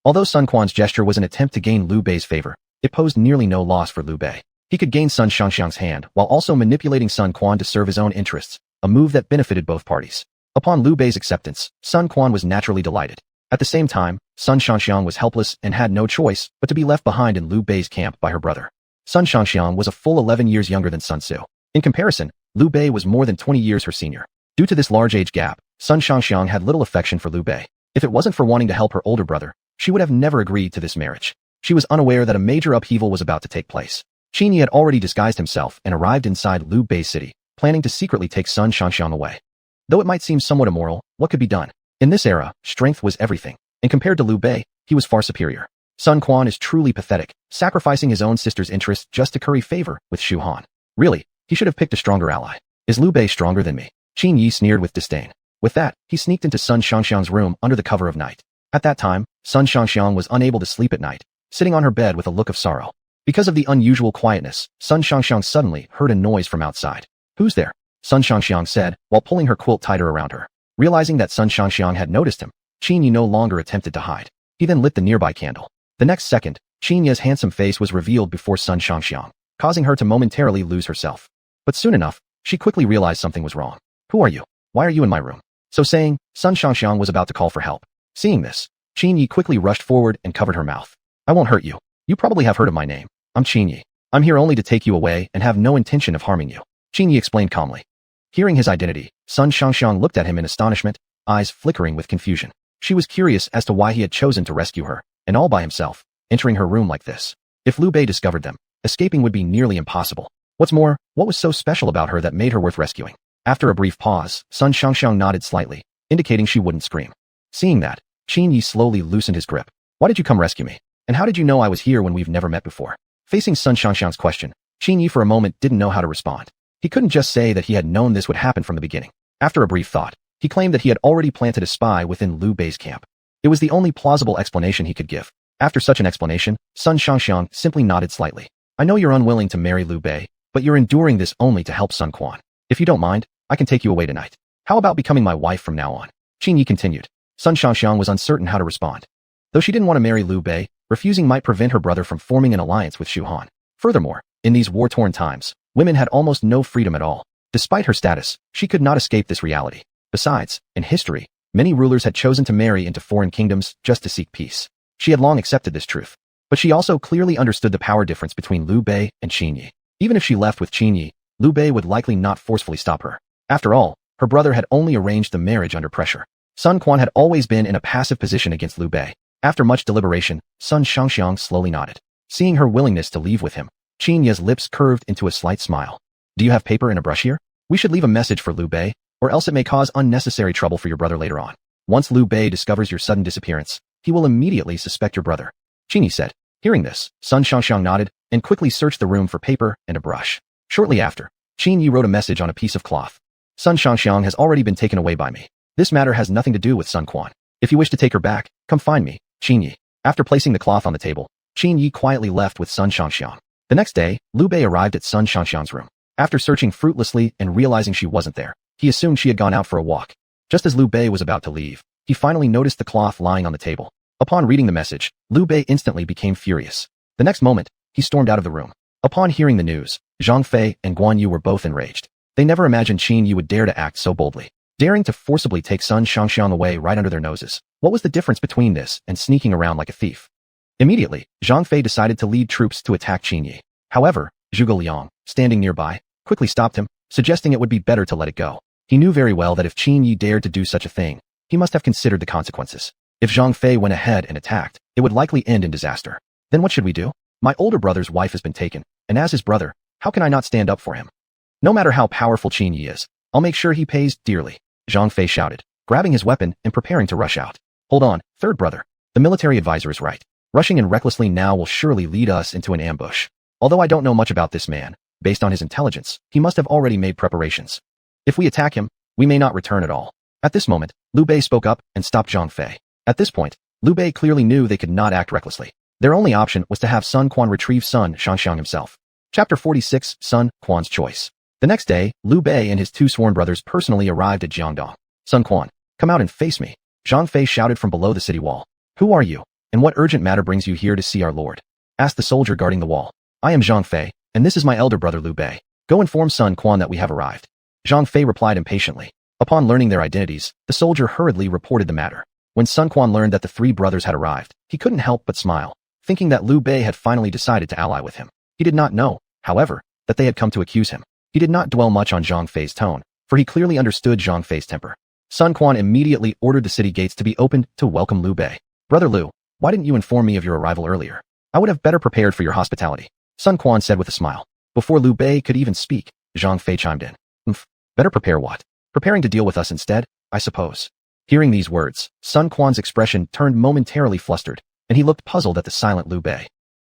Although Sun Quan's gesture was an attempt to gain Liu Bei's favor, it posed nearly no loss for Liu Bei. He could gain Sun Shangxiang's hand while also manipulating Sun Quan to serve his own interests, a move that benefited both parties. Upon Liu Bei's acceptance, Sun Quan was naturally delighted. At the same time, Sun Shangxiang was helpless and had no choice but to be left behind in Liu Bei's camp by her brother. Sun Shangxiang was a full 11 years younger than Sun Su. In comparison, Liu Bei was more than 20 years her senior. Due to this large age gap, Sun Shangxiang had little affection for Liu Bei. If it wasn't for wanting to help her older brother, she would have never agreed to this marriage. She was unaware that a major upheaval was about to take place. Qin Yi had already disguised himself and arrived inside Liu Bei's city, planning to secretly take Sun Shangxiang away. Though it might seem somewhat immoral, what could be done? In this era, strength was everything, and compared to Liu Bei, he was far superior. Sun Quan is truly pathetic, sacrificing his own sister's interests just to curry favor with Shu Han. Really, he should have picked a stronger ally. Is Liu Bei stronger than me? Qin Yi sneered with disdain. With that, he sneaked into Sun Shangxiang's room under the cover of night. At that time, Sun Shangxiang was unable to sleep at night, sitting on her bed with a look of sorrow. Because of the unusual quietness, Sun Shangxiang suddenly heard a noise from outside. Who's there? Sun Shangxiang said, while pulling her quilt tighter around her. Realizing that Sun Shangxiang had noticed him, Qin Yi no longer attempted to hide. He then lit the nearby candle. The next second, Qin Yi's handsome face was revealed before Sun Shangxiang, causing her to momentarily lose herself. But soon enough, she quickly realized something was wrong. Who are you? Why are you in my room? So saying, Sun Shangxiang was about to call for help. Seeing this, Qin Yi quickly rushed forward and covered her mouth. I won't hurt you. You probably have heard of my name. I'm Qin Yi. I'm here only to take you away and have no intention of harming you. Qin Yi explained calmly. Hearing his identity, Sun Shangxiang looked at him in astonishment, eyes flickering with confusion. She was curious as to why he had chosen to rescue her, and all by himself, entering her room like this. If Liu Bei discovered them, escaping would be nearly impossible. What's more, what was so special about her that made her worth rescuing? After a brief pause, Sun Shangxiang nodded slightly, indicating she wouldn't scream. Seeing that, Qin Yi slowly loosened his grip. Why did you come rescue me? And how did you know I was here when we've never met before? Facing Sun Shangxiang's question, Qin Yi for a moment didn't know how to respond. He couldn't just say that he had known this would happen from the beginning. After a brief thought, he claimed that he had already planted a spy within Liu Bei's camp. It was the only plausible explanation he could give. After such an explanation, Sun Shangxiang simply nodded slightly. I know you're unwilling to marry Liu Bei, but you're enduring this only to help Sun Quan. If you don't mind, I can take you away tonight. How about becoming my wife from now on? Qin Yi continued. Sun Shangxiang was uncertain how to respond. Though she didn't want to marry Liu Bei, refusing might prevent her brother from forming an alliance with Shu Han. Furthermore, in these war-torn times, women had almost no freedom at all. Despite her status, she could not escape this reality. Besides, in history, many rulers had chosen to marry into foreign kingdoms just to seek peace. She had long accepted this truth. But she also clearly understood the power difference between Liu Bei and Qin Yi. Even if she left with Qin Yi, Liu Bei would likely not forcefully stop her. After all, her brother had only arranged the marriage under pressure. Sun Quan had always been in a passive position against Liu Bei. After much deliberation, Sun Shangxiang slowly nodded. Seeing her willingness to leave with him, Qin Yi's lips curved into a slight smile. Do you have paper and a brush here? We should leave a message for Liu Bei, or else it may cause unnecessary trouble for your brother later on. Once Liu Bei discovers your sudden disappearance, he will immediately suspect your brother. Qin Yi said. Hearing this, Sun Shangxiang nodded and quickly searched the room for paper and a brush. Shortly after, Qin Yi wrote a message on a piece of cloth. Sun Shangxiang has already been taken away by me. This matter has nothing to do with Sun Quan. If you wish to take her back, come find me, Qin Yi. After placing the cloth on the table, Qin Yi quietly left with Sun Shangxiang. The next day, Liu Bei arrived at Sun Shangxiang's room. After searching fruitlessly and realizing she wasn't there, he assumed she had gone out for a walk. Just as Liu Bei was about to leave, he finally noticed the cloth lying on the table. Upon reading the message, Liu Bei instantly became furious. The next moment, he stormed out of the room. Upon hearing the news, Zhang Fei and Guan Yu were both enraged. They never imagined Qin Yi would dare to act so boldly, daring to forcibly take Sun Shangxiang away right under their noses. What was the difference between this and sneaking around like a thief? Immediately, Zhang Fei decided to lead troops to attack Qin Yi. However, Zhuge Liang, standing nearby, quickly stopped him, suggesting it would be better to let it go. He knew very well that if Qin Yi dared to do such a thing, he must have considered the consequences. If Zhang Fei went ahead and attacked, it would likely end in disaster. Then what should we do? My older brother's wife has been taken, and as his brother, how can I not stand up for him? No matter how powerful Qin Yi is, I'll make sure he pays dearly, Zhang Fei shouted, grabbing his weapon and preparing to rush out. Hold on, third brother. The military advisor is right. Rushing in recklessly now will surely lead us into an ambush. Although I don't know much about this man, based on his intelligence, he must have already made preparations. If we attack him, we may not return at all. At this moment, Liu Bei spoke up and stopped Zhang Fei. At this point, Liu Bei clearly knew they could not act recklessly. Their only option was to have Sun Quan retrieve Sun Shangxiang himself. Chapter 46, Sun Quan's Choice. The next day, Liu Bei and his two sworn brothers personally arrived at Jiangdong. Sun Quan, come out and face me, Zhang Fei shouted from below the city wall. Who are you, and what urgent matter brings you here to see our lord? Asked the soldier guarding the wall. I am Zhang Fei, and this is my elder brother Liu Bei. Go inform Sun Quan that we have arrived. Zhang Fei replied impatiently. Upon learning their identities, the soldier hurriedly reported the matter. When Sun Quan learned that the three brothers had arrived, he couldn't help but smile, thinking that Liu Bei had finally decided to ally with him. He did not know, however, that they had come to accuse him. He did not dwell much on Zhang Fei's tone, for he clearly understood Zhang Fei's temper. Sun Quan immediately ordered the city gates to be opened to welcome Liu Bei. Brother Liu, why didn't you inform me of your arrival earlier? I would have better prepared for your hospitality, Sun Quan said with a smile. Before Liu Bei could even speak, Zhang Fei chimed in. Better prepare what? Preparing to deal with us instead, I suppose. Hearing these words, Sun Quan's expression turned momentarily flustered, and he looked puzzled at the silent Liu Bei.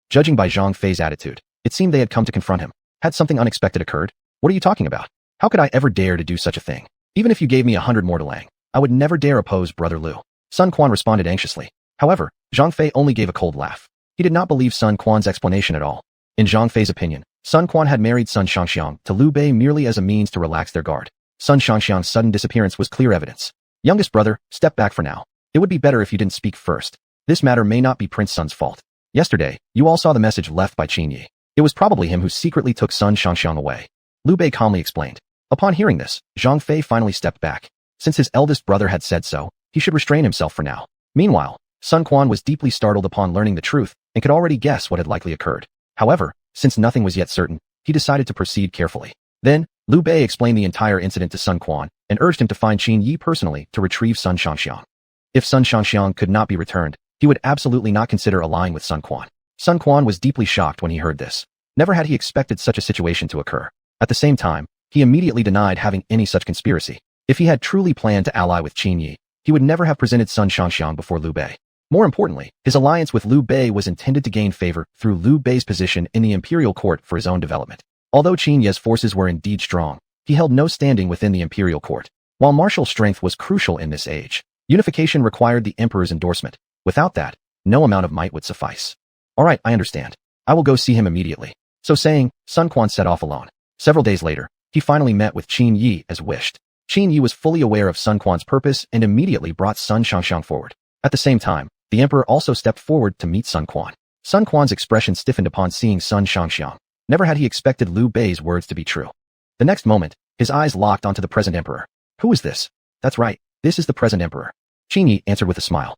Judging by Zhang Fei's attitude, it seemed they had come to confront him. Had something unexpected occurred? What are you talking about? How could I ever dare to do such a thing? Even if you gave me 100 more to Lang, I would never dare oppose Brother Liu. Sun Quan responded anxiously. However, Zhang Fei only gave a cold laugh. He did not believe Sun Quan's explanation at all. In Zhang Fei's opinion, Sun Quan had married Sun Shangxiang to Liu Bei merely as a means to relax their guard. Sun Shangxiang's sudden disappearance was clear evidence. Youngest brother, step back for now. It would be better if you didn't speak first. This matter may not be Prince Sun's fault. Yesterday, you all saw the message left by Qin Yi. It was probably him who secretly took Sun Shangxiang away. Liu Bei calmly explained. Upon hearing this, Zhang Fei finally stepped back. Since his eldest brother had said so, he should restrain himself for now. Meanwhile, Sun Quan was deeply startled upon learning the truth and could already guess what had likely occurred. However, since nothing was yet certain, he decided to proceed carefully. Then, Liu Bei explained the entire incident to Sun Quan and urged him to find Qin Yi personally to retrieve Sun Shangxiang. If Sun Shangxiang could not be returned, he would absolutely not consider allying with Sun Quan. Sun Quan was deeply shocked when he heard this. Never had he expected such a situation to occur. At the same time, he immediately denied having any such conspiracy. If he had truly planned to ally with Qin Yi, he would never have presented Sun Shangxiang before Liu Bei. More importantly, his alliance with Liu Bei was intended to gain favor through Liu Bei's position in the imperial court for his own development. Although Qin Yi's forces were indeed strong, he held no standing within the imperial court. While martial strength was crucial in this age, unification required the emperor's endorsement. Without that, no amount of might would suffice. All right, I understand. I will go see him immediately. So saying, Sun Quan set off alone. Several days later, he finally met with Qin Yi as wished. Qin Yi was fully aware of Sun Quan's purpose and immediately brought Sun Shangxiang forward. At the same time, the emperor also stepped forward to meet Sun Quan. Sun Quan's expression stiffened upon seeing Sun Shangxiang. Never had he expected Liu Bei's words to be true. The next moment, his eyes locked onto the present emperor. Who is this? That's right, this is the present emperor. Qin Yi answered with a smile.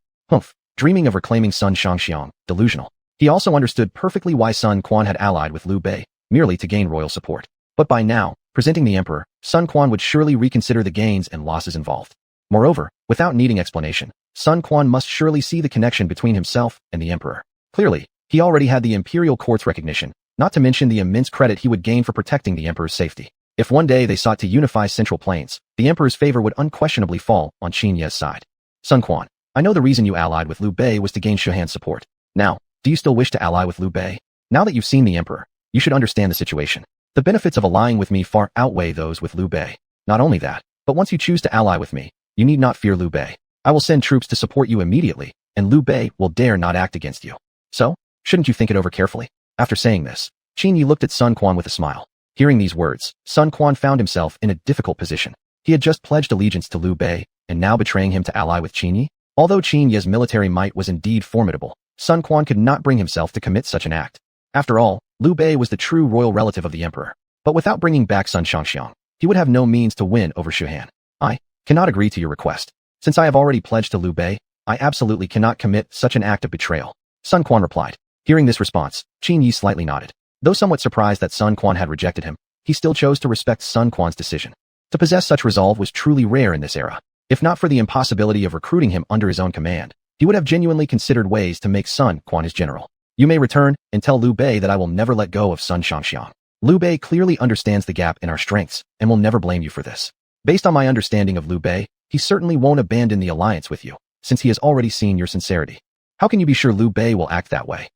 Dreaming of reclaiming Sun Shangxiang, delusional. He also understood perfectly why Sun Quan had allied with Liu Bei, merely to gain royal support. But by now, presenting the emperor, Sun Quan would surely reconsider the gains and losses involved. Moreover, without needing explanation, Sun Quan must surely see the connection between himself and the emperor. Clearly, he already had the imperial court's recognition, not to mention the immense credit he would gain for protecting the emperor's safety. If one day they sought to unify Central Plains, the emperor's favor would unquestionably fall on Qin Yi's side. Sun Quan, I know the reason you allied with Liu Bei was to gain Shuhan's support. Now, do you still wish to ally with Liu Bei? Now that you've seen the emperor, you should understand the situation. The benefits of allying with me far outweigh those with Liu Bei. Not only that, but once you choose to ally with me, you need not fear Liu Bei. I will send troops to support you immediately, and Liu Bei will dare not act against you. So, shouldn't you think it over carefully? After saying this, Qin Yi looked at Sun Quan with a smile. Hearing these words, Sun Quan found himself in a difficult position. He had just pledged allegiance to Liu Bei, and now betraying him to ally with Qin Yi? Although Qin Yi's military might was indeed formidable, Sun Quan could not bring himself to commit such an act. After all, Liu Bei was the true royal relative of the emperor. But without bringing back Sun Shangxiang, he would have no means to win over Shu Han. I cannot agree to your request. Since I have already pledged to Liu Bei, I absolutely cannot commit such an act of betrayal, Sun Quan replied. Hearing this response, Qin Yi slightly nodded. Though somewhat surprised that Sun Quan had rejected him, he still chose to respect Sun Quan's decision. To possess such resolve was truly rare in this era. If not for the impossibility of recruiting him under his own command, he would have genuinely considered ways to make Sun Quan his general. You may return and tell Liu Bei that I will never let go of Sun Shangxiang. Liu Bei clearly understands the gap in our strengths and will never blame you for this. Based on my understanding of Liu Bei, he certainly won't abandon the alliance with you, since he has already seen your sincerity. How can you be sure Liu Bei will act that way?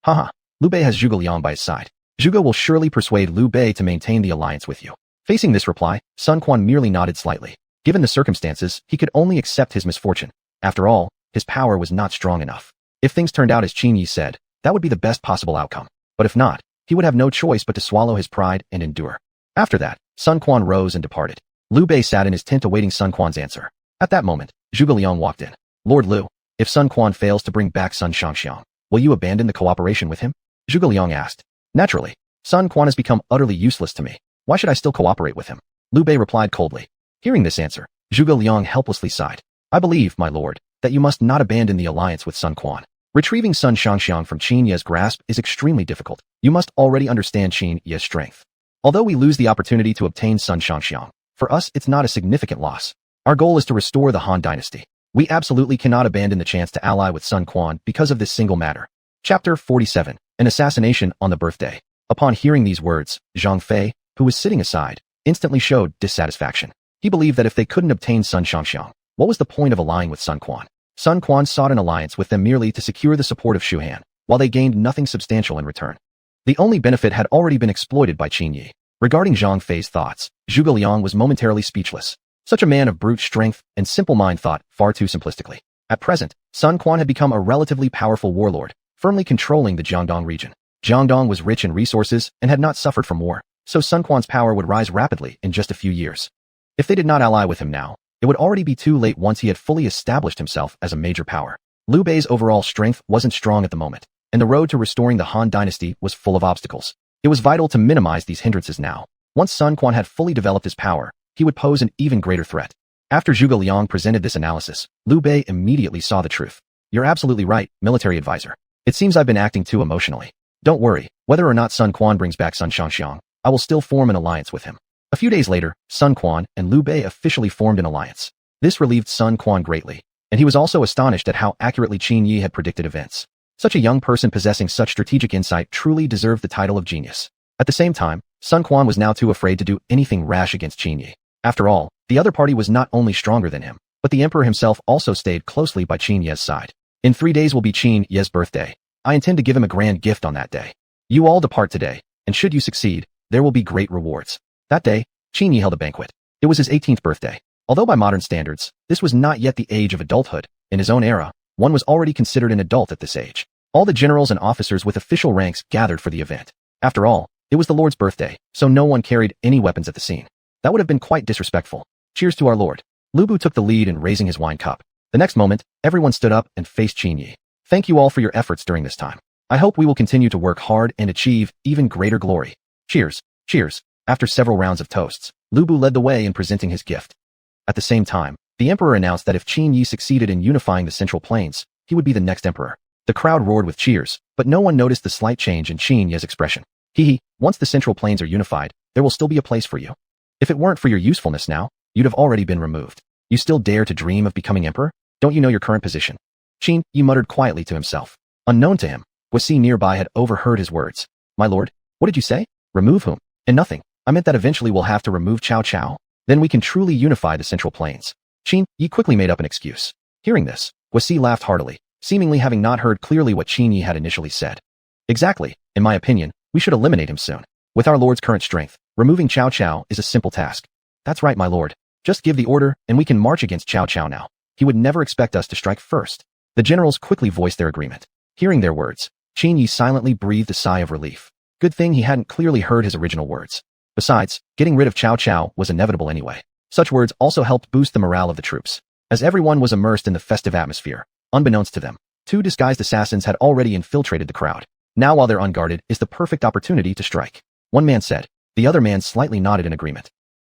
Haha, Liu Bei has Zhuge Liang by his side. Zhuge will surely persuade Liu Bei to maintain the alliance with you. Facing this reply, Sun Quan merely nodded slightly. Given the circumstances, he could only accept his misfortune. After all, his power was not strong enough. If things turned out as Qin Yi said, that would be the best possible outcome. But if not, he would have no choice but to swallow his pride and endure. After that, Sun Quan rose and departed. Liu Bei sat in his tent awaiting Sun Quan's answer. At that moment, Zhuge Liang walked in. Lord Liu, if Sun Quan fails to bring back Sun Shangxiang, will you abandon the cooperation with him? Zhuge Liang asked. Naturally. Sun Quan has become utterly useless to me. Why should I still cooperate with him? Liu Bei replied coldly. Hearing this answer, Zhuge Liang helplessly sighed. I believe, my lord, that you must not abandon the alliance with Sun Quan. Retrieving Sun Shangxiang from Qin Yi's grasp is extremely difficult. You must already understand Qin Yi's strength. Although we lose the opportunity to obtain Sun Shangxiang, for us it's not a significant loss. Our goal is to restore the Han Dynasty. We absolutely cannot abandon the chance to ally with Sun Quan because of this single matter. Chapter 47. An assassination on the birthday. Upon hearing these words, Zhang Fei, who was sitting aside, instantly showed dissatisfaction. He believed that if they couldn't obtain Sun Shangxiang, what was the point of allying with Sun Quan? Sun Quan sought an alliance with them merely to secure the support of Shu Han, while they gained nothing substantial in return. The only benefit had already been exploited by Qin Yi. Regarding Zhang Fei's thoughts, Zhuge Liang was momentarily speechless. Such a man of brute strength and simple mind thought far too simplistically. At present, Sun Quan had become a relatively powerful warlord, firmly controlling the Jiangdong region. Jiangdong was rich in resources and had not suffered from war, so Sun Quan's power would rise rapidly in just a few years. If they did not ally with him now, it would already be too late once he had fully established himself as a major power. Liu Bei's overall strength wasn't strong at the moment, and the road to restoring the Han Dynasty was full of obstacles. It was vital to minimize these hindrances now. Once Sun Quan had fully developed his power, he would pose an even greater threat. After Zhuge Liang presented this analysis, Liu Bei immediately saw the truth. You're absolutely right, military advisor. It seems I've been acting too emotionally. Don't worry, whether or not Sun Quan brings back Sun Shangxiang, I will still form an alliance with him. A few days later, Sun Quan and Liu Bei officially formed an alliance. This relieved Sun Quan greatly, and he was also astonished at how accurately Qin Yi had predicted events. Such a young person possessing such strategic insight truly deserved the title of genius. At the same time, Sun Quan was now too afraid to do anything rash against Qin Yi. After all, the other party was not only stronger than him, but the emperor himself also stayed closely by Qin Yi's side. In 3 days will be Qin Yi's birthday. I intend to give him a grand gift on that day. You all depart today, and should you succeed, there will be great rewards. That day, Qin Yi held a banquet. It was his 18th birthday. Although by modern standards, this was not yet the age of adulthood, in his own era, one was already considered an adult at this age. All the generals and officers with official ranks gathered for the event. After all, it was the Lord's birthday, so no one carried any weapons at the scene. That would have been quite disrespectful. Cheers to our Lord. Lu Bu took the lead in raising his wine cup. The next moment, everyone stood up and faced Qin Yi. Thank you all for your efforts during this time. I hope we will continue to work hard and achieve even greater glory. Cheers. Cheers. After several rounds of toasts, Lu Bu led the way in presenting his gift. At the same time, the emperor announced that if Qin Yi succeeded in unifying the Central Plains, he would be the next emperor. The crowd roared with cheers, but no one noticed the slight change in Qin Yi's expression. Hee, once the Central Plains are unified, there will still be a place for you. If it weren't for your usefulness now, you'd have already been removed. You still dare to dream of becoming emperor? Don't you know your current position? Qin Yi muttered quietly to himself. Unknown to him, Guasi nearby had overheard his words. My lord, what did you say? Remove whom? And nothing. I meant that eventually we'll have to remove Cao Cao. Then we can truly unify the Central Plains. Qin Yi quickly made up an excuse. Hearing this, Guasi laughed heartily, seemingly having not heard clearly what Qin Yi had initially said. Exactly, in my opinion, we should eliminate him soon. With our lord's current strength, removing Cao Cao is a simple task. That's right, my lord. Just give the order, and we can march against Cao Cao now. He would never expect us to strike first. The generals quickly voiced their agreement. Hearing their words, Qin Yi silently breathed a sigh of relief. Good thing he hadn't clearly heard his original words. Besides, getting rid of Cao Cao was inevitable anyway. Such words also helped boost the morale of the troops. As everyone was immersed in the festive atmosphere, unbeknownst to them, two disguised assassins had already infiltrated the crowd. Now while they're unguarded is the perfect opportunity to strike. One man said. The other man slightly nodded in agreement.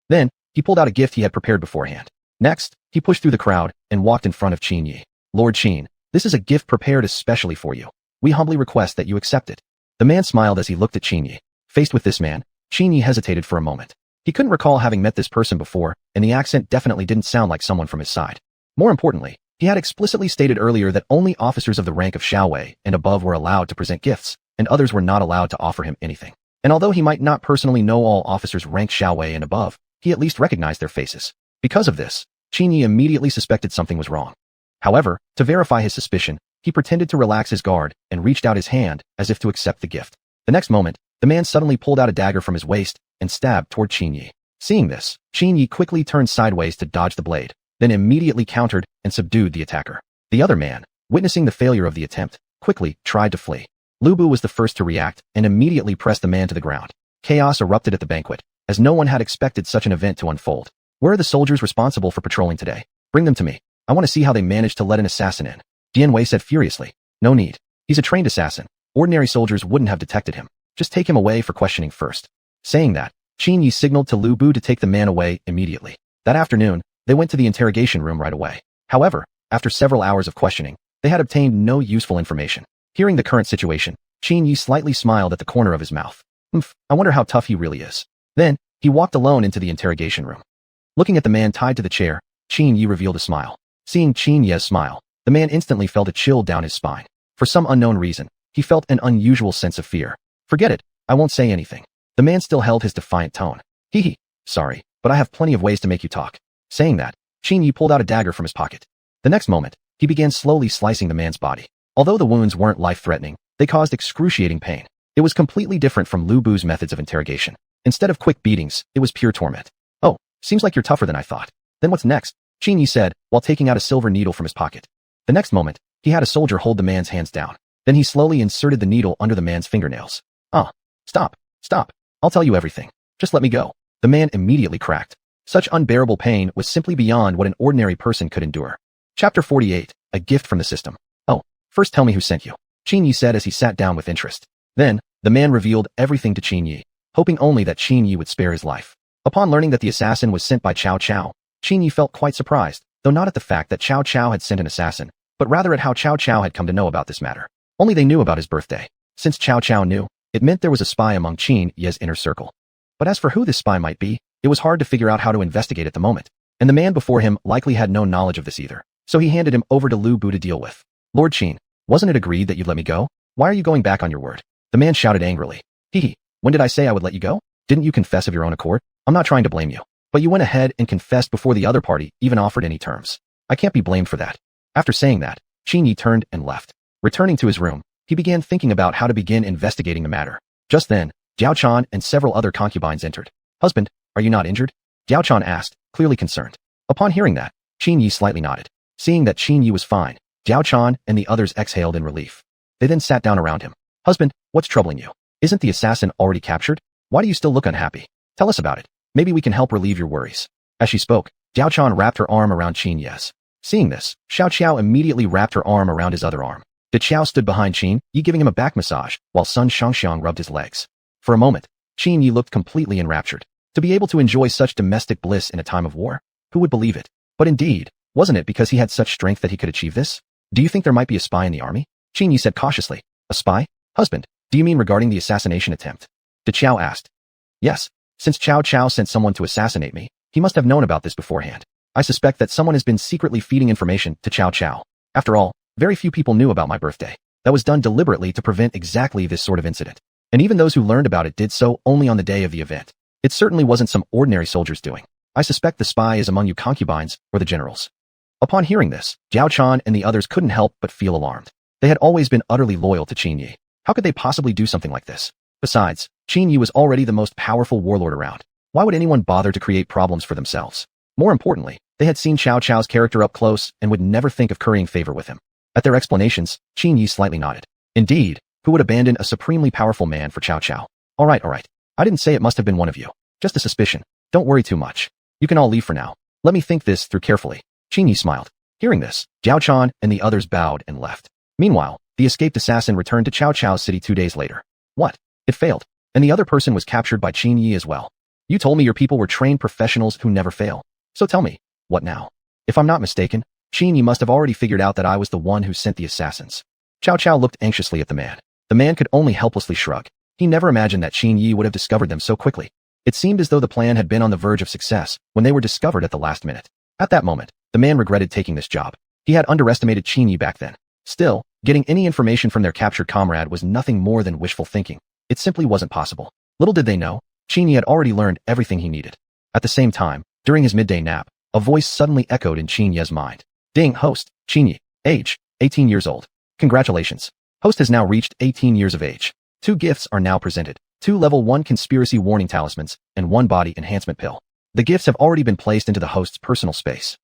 Then, he pulled out a gift he had prepared beforehand. Next, he pushed through the crowd and walked in front of Qin Yi. Lord Qin, this is a gift prepared especially for you. We humbly request that you accept it. The man smiled as he looked at Qin Yi. Faced with this man, Qin Yi hesitated for a moment. He couldn't recall having met this person before, and the accent definitely didn't sound like someone from his side. More importantly, he had explicitly stated earlier that only officers of the rank of Xiaowei and above were allowed to present gifts, and others were not allowed to offer him anything. And although he might not personally know all officers ranked Xiaowei and above, he at least recognized their faces. Because of this, Qin Yi immediately suspected something was wrong. However, to verify his suspicion, he pretended to relax his guard and reached out his hand as if to accept the gift. The next moment, the man suddenly pulled out a dagger from his waist and stabbed toward Qin Yi. Seeing this, Qin Yi quickly turned sideways to dodge the blade, then immediately countered and subdued the attacker. The other man, witnessing the failure of the attempt, quickly tried to flee. Lu Bu was the first to react and immediately pressed the man to the ground. Chaos erupted at the banquet, as no one had expected such an event to unfold. Where are the soldiers responsible for patrolling today? Bring them to me. I want to see how they managed to let an assassin in. Dian Wei said furiously. No need. He's a trained assassin. Ordinary soldiers wouldn't have detected him. Just take him away for questioning first. Saying that, Qin Yi signaled to Lu Bu to take the man away immediately. That afternoon, they went to the interrogation room right away. However, after several hours of questioning, they had obtained no useful information. Hearing the current situation, Qin Yi slightly smiled at the corner of his mouth. I wonder how tough he really is. Then, he walked alone into the interrogation room. Looking at the man tied to the chair, Qin Yi revealed a smile. Seeing Qin Yi's smile, the man instantly felt a chill down his spine. For some unknown reason, he felt an unusual sense of fear. Forget it, I won't say anything. The man still held his defiant tone. Hee, sorry, but I have plenty of ways to make you talk. Saying that, Qin Yi pulled out a dagger from his pocket. The next moment, he began slowly slicing the man's body. Although the wounds weren't life-threatening, they caused excruciating pain. It was completely different from Lu Bu's methods of interrogation. Instead of quick beatings, it was pure torment. Oh, seems like you're tougher than I thought. Then what's next? Qin Yi said, while taking out a silver needle from his pocket. The next moment, he had a soldier hold the man's hands down. Then he slowly inserted the needle under the man's fingernails. Stop. I'll tell you everything. Just let me go. The man immediately cracked. Such unbearable pain was simply beyond what an ordinary person could endure. Chapter 48, A Gift from the System. First tell me who sent you. Qin Yi said as he sat down with interest. Then, the man revealed everything to Qin Yi, hoping only that Qin Yi would spare his life. Upon learning that the assassin was sent by Cao Cao, Qin Yi felt quite surprised, though not at the fact that Cao Cao had sent an assassin, but rather at how Cao Cao had come to know about this matter. Only they knew about his birthday. Since Cao Cao knew, it meant there was a spy among Qin Yi's inner circle. But as for who this spy might be, it was hard to figure out how to investigate at the moment, and the man before him likely had no knowledge of this either, so he handed him over to Lu Bu to deal with. Lord Qin, wasn't it agreed that you'd let me go? Why are you going back on your word? The man shouted angrily. When did I say I would let you go? Didn't you confess of your own accord? I'm not trying to blame you, but you went ahead and confessed before the other party even offered any terms. I can't be blamed for that. After saying that, Qin Yi turned and left. Returning to his room, he began thinking about how to begin investigating the matter. Just then, Jiao Chan and several other concubines entered. Husband, are you not injured? Jiao Chan asked, clearly concerned. Upon hearing that, Qin Yi slightly nodded. Seeing that Qin Yi was fine, Jiao Chan and the others exhaled in relief. They then sat down around him. Husband, what's troubling you? Isn't the assassin already captured? Why do you still look unhappy? Tell us about it. Maybe we can help relieve your worries. As she spoke, Jiao Chan wrapped her arm around Qin Yi's. Seeing this, Xiao Qiao immediately wrapped her arm around his other arm. De Qiao stood behind Qin Yi giving him a back massage, while Sun Xiangxiang rubbed his legs. For a moment, Qin Yi looked completely enraptured. To be able to enjoy such domestic bliss in a time of war? Who would believe it? But indeed, wasn't it because he had such strength that he could achieve this? Do you think there might be a spy in the army? Qin Yi said cautiously. A spy? Husband, do you mean regarding the assassination attempt? De Qiao asked. Yes. Since Cao Cao sent someone to assassinate me, he must have known about this beforehand. I suspect that someone has been secretly feeding information to Cao Cao. After all, very few people knew about my birthday. That was done deliberately to prevent exactly this sort of incident. And even those who learned about it did so only on the day of the event. It certainly wasn't some ordinary soldier's doing. I suspect the spy is among you concubines or the generals. Upon hearing this, Jiao Chan and the others couldn't help but feel alarmed. They had always been utterly loyal to Qin Yi. How could they possibly do something like this? Besides, Qin Yi was already the most powerful warlord around. Why would anyone bother to create problems for themselves? More importantly, they had seen Cao Cao's character up close and would never think of currying favor with him. At their explanations, Qin Yi slightly nodded. Indeed, who would abandon a supremely powerful man for Cao Cao? All right. I didn't say it must have been one of you. Just a suspicion. Don't worry too much. You can all leave for now. Let me think this through carefully. Qin Yi smiled. Hearing this, Jiao Chan and the others bowed and left. Meanwhile, the escaped assassin returned to Cao Cao's city 2 days later. What? It failed. And the other person was captured by Qin Yi as well. You told me your people were trained professionals who never fail. So tell me, what now? If I'm not mistaken, Qin Yi must have already figured out that I was the one who sent the assassins. Cao Cao looked anxiously at the man. The man could only helplessly shrug. He never imagined that Qin Yi would have discovered them so quickly. It seemed as though the plan had been on the verge of success when they were discovered at the last minute. At that moment, the man regretted taking this job. He had underestimated Qin Yi back then. Still, getting any information from their captured comrade was nothing more than wishful thinking. It simply wasn't possible. Little did they know, Qin Yi had already learned everything he needed. At the same time, during his midday nap, a voice suddenly echoed in Qin Yi's mind. Ding, host, Qin Yi, age, 18 years old. Congratulations. Host has now reached 18 years of age. 2 gifts are now presented. 2 level 1 conspiracy warning talismans and 1 body enhancement pill. The gifts have already been placed into the host's personal space.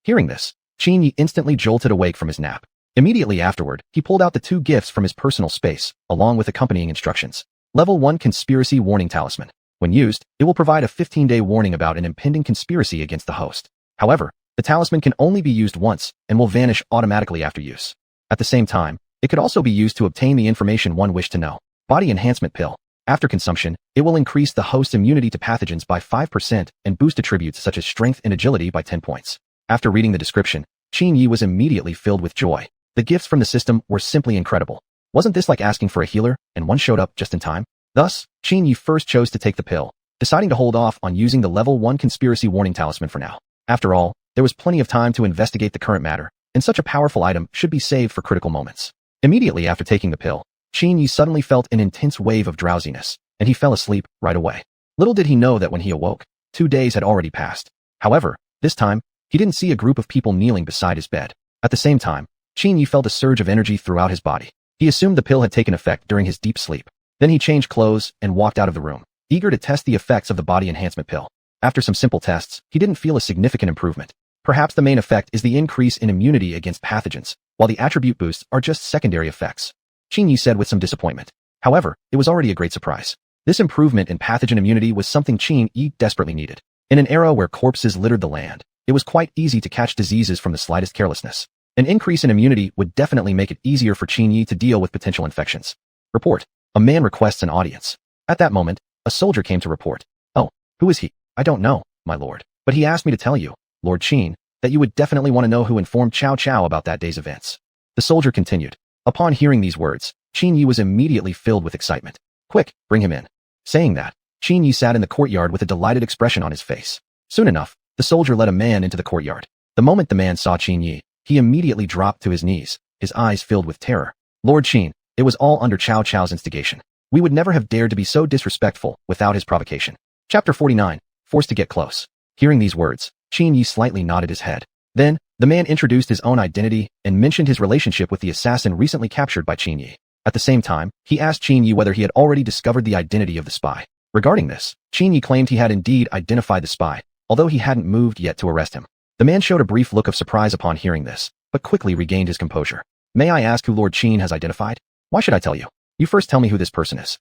Hearing this, Qin Yi instantly jolted awake from his nap. Immediately afterward, he pulled out the 2 gifts from his personal space, along with accompanying instructions. Level 1 Conspiracy Warning Talisman. When used, it will provide a 15-day warning about an impending conspiracy against the host. However, the talisman can only be used once and will vanish automatically after use. At the same time, it could also be used to obtain the information one wished to know. Body Enhancement Pill. After consumption, it will increase the host's immunity to pathogens by 5% and boost attributes such as strength and agility by 10 points. After reading the description, Qin Yi was immediately filled with joy. The gifts from the system were simply incredible. Wasn't this like asking for a healer, and one showed up just in time? Thus, Qin Yi first chose to take the pill, deciding to hold off on using the level 1 conspiracy warning talisman for now. After all, there was plenty of time to investigate the current matter, and such a powerful item should be saved for critical moments. Immediately after taking the pill, Qin Yi suddenly felt an intense wave of drowsiness, and he fell asleep right away. Little did he know that when he awoke, 2 days had already passed. However, this time, he didn't see a group of people kneeling beside his bed. At the same time, Qin Yi felt a surge of energy throughout his body. He assumed the pill had taken effect during his deep sleep. Then he changed clothes and walked out of the room, eager to test the effects of the body enhancement pill. After some simple tests, he didn't feel a significant improvement. Perhaps the main effect is the increase in immunity against pathogens, while the attribute boosts are just secondary effects. Qin Yi said with some disappointment. However, it was already a great surprise. This improvement in pathogen immunity was something Qin Yi desperately needed. In an era where corpses littered the land, it was quite easy to catch diseases from the slightest carelessness. An increase in immunity would definitely make it easier for Qin Yi to deal with potential infections. Report. A man requests an audience. At that moment, a soldier came to report. Oh, who is he? I don't know, my lord. But he asked me to tell you, Lord Qin, that you would definitely want to know who informed Cao Cao about that day's events. The soldier continued. Upon hearing these words, Qin Yi was immediately filled with excitement. Quick, bring him in. Saying that, Qin Yi sat in the courtyard with a delighted expression on his face. Soon enough, the soldier led a man into the courtyard. The moment the man saw Qin Yi, he immediately dropped to his knees, his eyes filled with terror. Lord Qin, it was all under Cao Cao's instigation. We would never have dared to be so disrespectful without his provocation. Chapter 49, Forced to Get Close. Hearing these words, Qin Yi slightly nodded his head. Then, the man introduced his own identity and mentioned his relationship with the assassin recently captured by Qin Yi. At the same time, he asked Qin Yi whether he had already discovered the identity of the spy. Regarding this, Qin Yi claimed he had indeed identified the spy, although he hadn't moved yet to arrest him. The man showed a brief look of surprise upon hearing this, but quickly regained his composure. May I ask who Lord Qin has identified? Why should I tell you? You first tell me who this person is.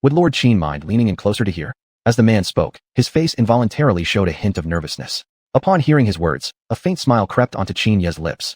Would Lord Qin mind leaning in closer to hear? As the man spoke, his face involuntarily showed a hint of nervousness. Upon hearing his words, a faint smile crept onto Qin Yi's lips.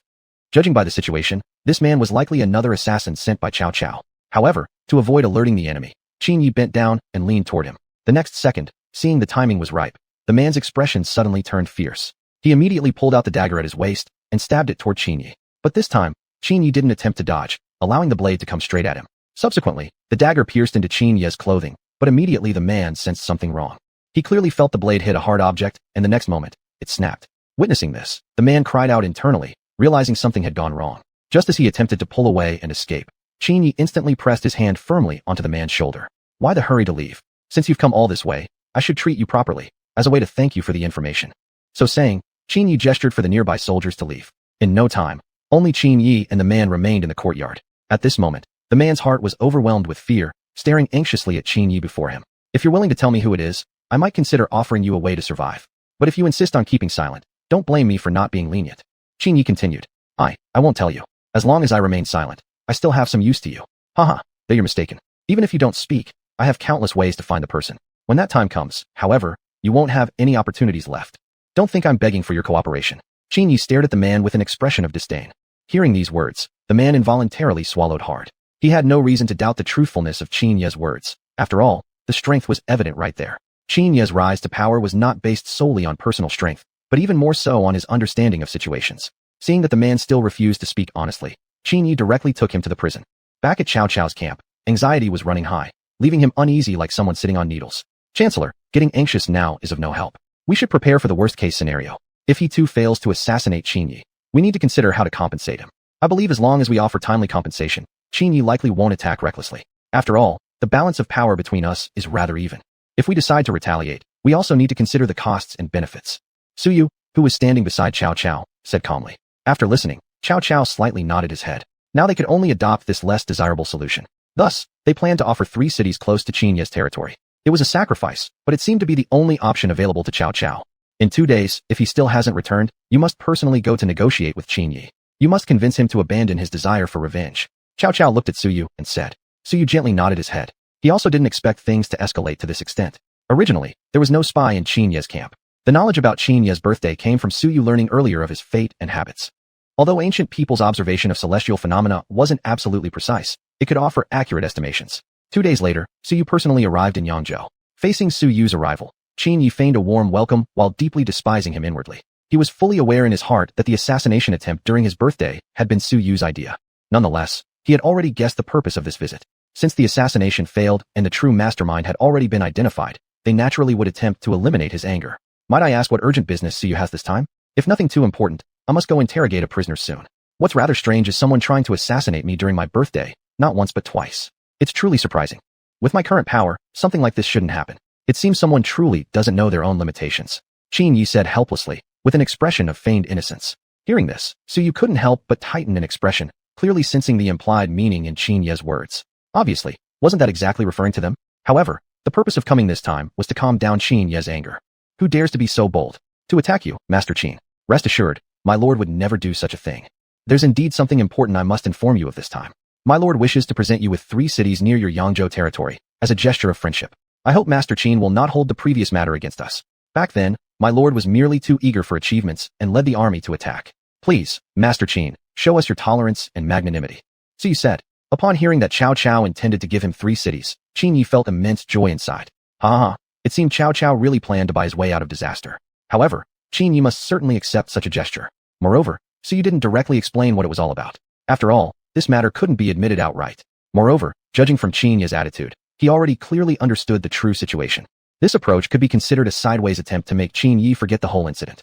Judging by the situation, this man was likely another assassin sent by Cao Cao. However, to avoid alerting the enemy, Qin Yi bent down and leaned toward him. The next second, seeing the timing was ripe, the man's expression suddenly turned fierce. He immediately pulled out the dagger at his waist and stabbed it toward Qin Yi. But this time, Qin Yi didn't attempt to dodge, allowing the blade to come straight at him. Subsequently, the dagger pierced into Qin Yi's clothing, but immediately the man sensed something wrong. He clearly felt the blade hit a hard object, and the next moment, it snapped. Witnessing this, the man cried out internally, realizing something had gone wrong. Just as he attempted to pull away and escape, Qin Yi instantly pressed his hand firmly onto the man's shoulder. Why the hurry to leave? Since you've come all this way, I should treat you properly, as a way to thank you for the information. So saying, Qin Yi gestured for the nearby soldiers to leave. In no time, only Qin Yi and the man remained in the courtyard. At this moment, the man's heart was overwhelmed with fear, staring anxiously at Qin Yi before him. If you're willing to tell me who it is, I might consider offering you a way to survive. But if you insist on keeping silent, don't blame me for not being lenient. Qin Yi continued. I won't tell you. As long as I remain silent, I still have some use to you. Haha, though you're mistaken. Even if you don't speak, I have countless ways to find the person. When that time comes, however, you won't have any opportunities left. Don't think I'm begging for your cooperation. Qin Yi stared at the man with an expression of disdain. Hearing these words, the man involuntarily swallowed hard. He had no reason to doubt the truthfulness of Qin Ye's words. After all, the strength was evident right there. Qin Ye's rise to power was not based solely on personal strength, but even more so on his understanding of situations. Seeing that the man still refused to speak honestly, Qin Yi directly took him to the prison. Back at Cao Cao's camp, anxiety was running high, leaving him uneasy like someone sitting on needles. Chancellor, getting anxious now is of no help. We should prepare for the worst-case scenario. If he too fails to assassinate Qin Yi, we need to consider how to compensate him. I believe as long as we offer timely compensation, Qin Yi likely won't attack recklessly. After all, the balance of power between us is rather even. If we decide to retaliate, we also need to consider the costs and benefits. Su Yu, who was standing beside Cao Cao, said calmly. After listening, Cao Cao slightly nodded his head. Now they could only adopt this less desirable solution. Thus, they planned to offer 3 cities close to Qin Ye's territory. It was a sacrifice, but it seemed to be the only option available to Cao Cao. In 2 days, if he still hasn't returned, you must personally go to negotiate with Qin Yi. You must convince him to abandon his desire for revenge. Cao Cao looked at Su Yu and said. Su Yu gently nodded his head. He also didn't expect things to escalate to this extent. Originally, there was no spy in Qin Ye's camp. The knowledge about Qin Ye's birthday came from Su Yu learning earlier of his fate and habits. Although ancient people's observation of celestial phenomena wasn't absolutely precise, it could offer accurate estimations. 2 days later, Su Yu personally arrived in Yangzhou. Facing Su Yu's arrival, Qin Yi feigned a warm welcome while deeply despising him inwardly. He was fully aware in his heart that the assassination attempt during his birthday had been Su Yu's idea. Nonetheless, he had already guessed the purpose of this visit. Since the assassination failed and the true mastermind had already been identified, they naturally would attempt to eliminate his anger. Might I ask what urgent business Su Yu has this time? If nothing too important, I must go interrogate a prisoner soon. What's rather strange is someone trying to assassinate me during my birthday, not once but twice. It's truly surprising. With my current power, something like this shouldn't happen. It seems someone truly doesn't know their own limitations. Qin Yi said helplessly, with an expression of feigned innocence. Hearing this, Su Yu couldn't help but tighten an expression, clearly sensing the implied meaning in Qin Ye's words. Obviously, wasn't that exactly referring to them? However, the purpose of coming this time was to calm down Qin Ye's anger. Who dares to be so bold? To attack you, Master Qin. Rest assured, my lord would never do such a thing. There's indeed something important I must inform you of this time. My lord wishes to present you with 3 cities near your Yangzhou territory, as a gesture of friendship. I hope Master Qin will not hold the previous matter against us. Back then, my lord was merely too eager for achievements and led the army to attack. Please, Master Qin, show us your tolerance and magnanimity. Su Yu said. Upon hearing that Cao Cao intended to give him 3 cities, Qin Yi felt immense joy inside. Ha! It seemed Cao Cao really planned to buy his way out of disaster. However, Qin Yi must certainly accept such a gesture. Moreover, Su Yu didn't directly explain what it was all about. After all, this matter couldn't be admitted outright. Moreover, judging from Qin Yi's attitude, he already clearly understood the true situation. This approach could be considered a sideways attempt to make Qin Yi forget the whole incident.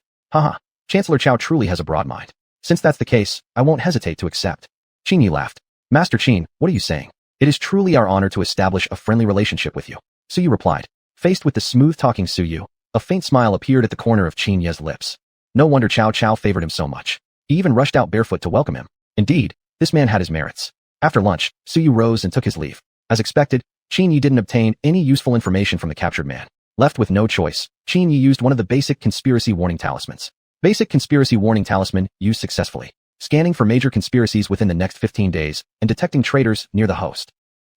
Chancellor Cao truly has a broad mind. Since that's the case, I won't hesitate to accept. Qin Yi laughed. Master Qin, what are you saying? It is truly our honor to establish a friendly relationship with you. Su Yu replied. Faced with the smooth-talking Su Yu, a faint smile appeared at the corner of Qin Ye's lips. No wonder Cao Cao favored him so much. He even rushed out barefoot to welcome him. Indeed, this man had his merits. After lunch, Su Yu rose and took his leave. As expected, Qin Yi didn't obtain any useful information from the captured man. Left with no choice, Qin Yi used one of the basic conspiracy warning talismans. Basic conspiracy warning talisman used successfully. Scanning for major conspiracies within the next 15 days, and detecting traitors near the host.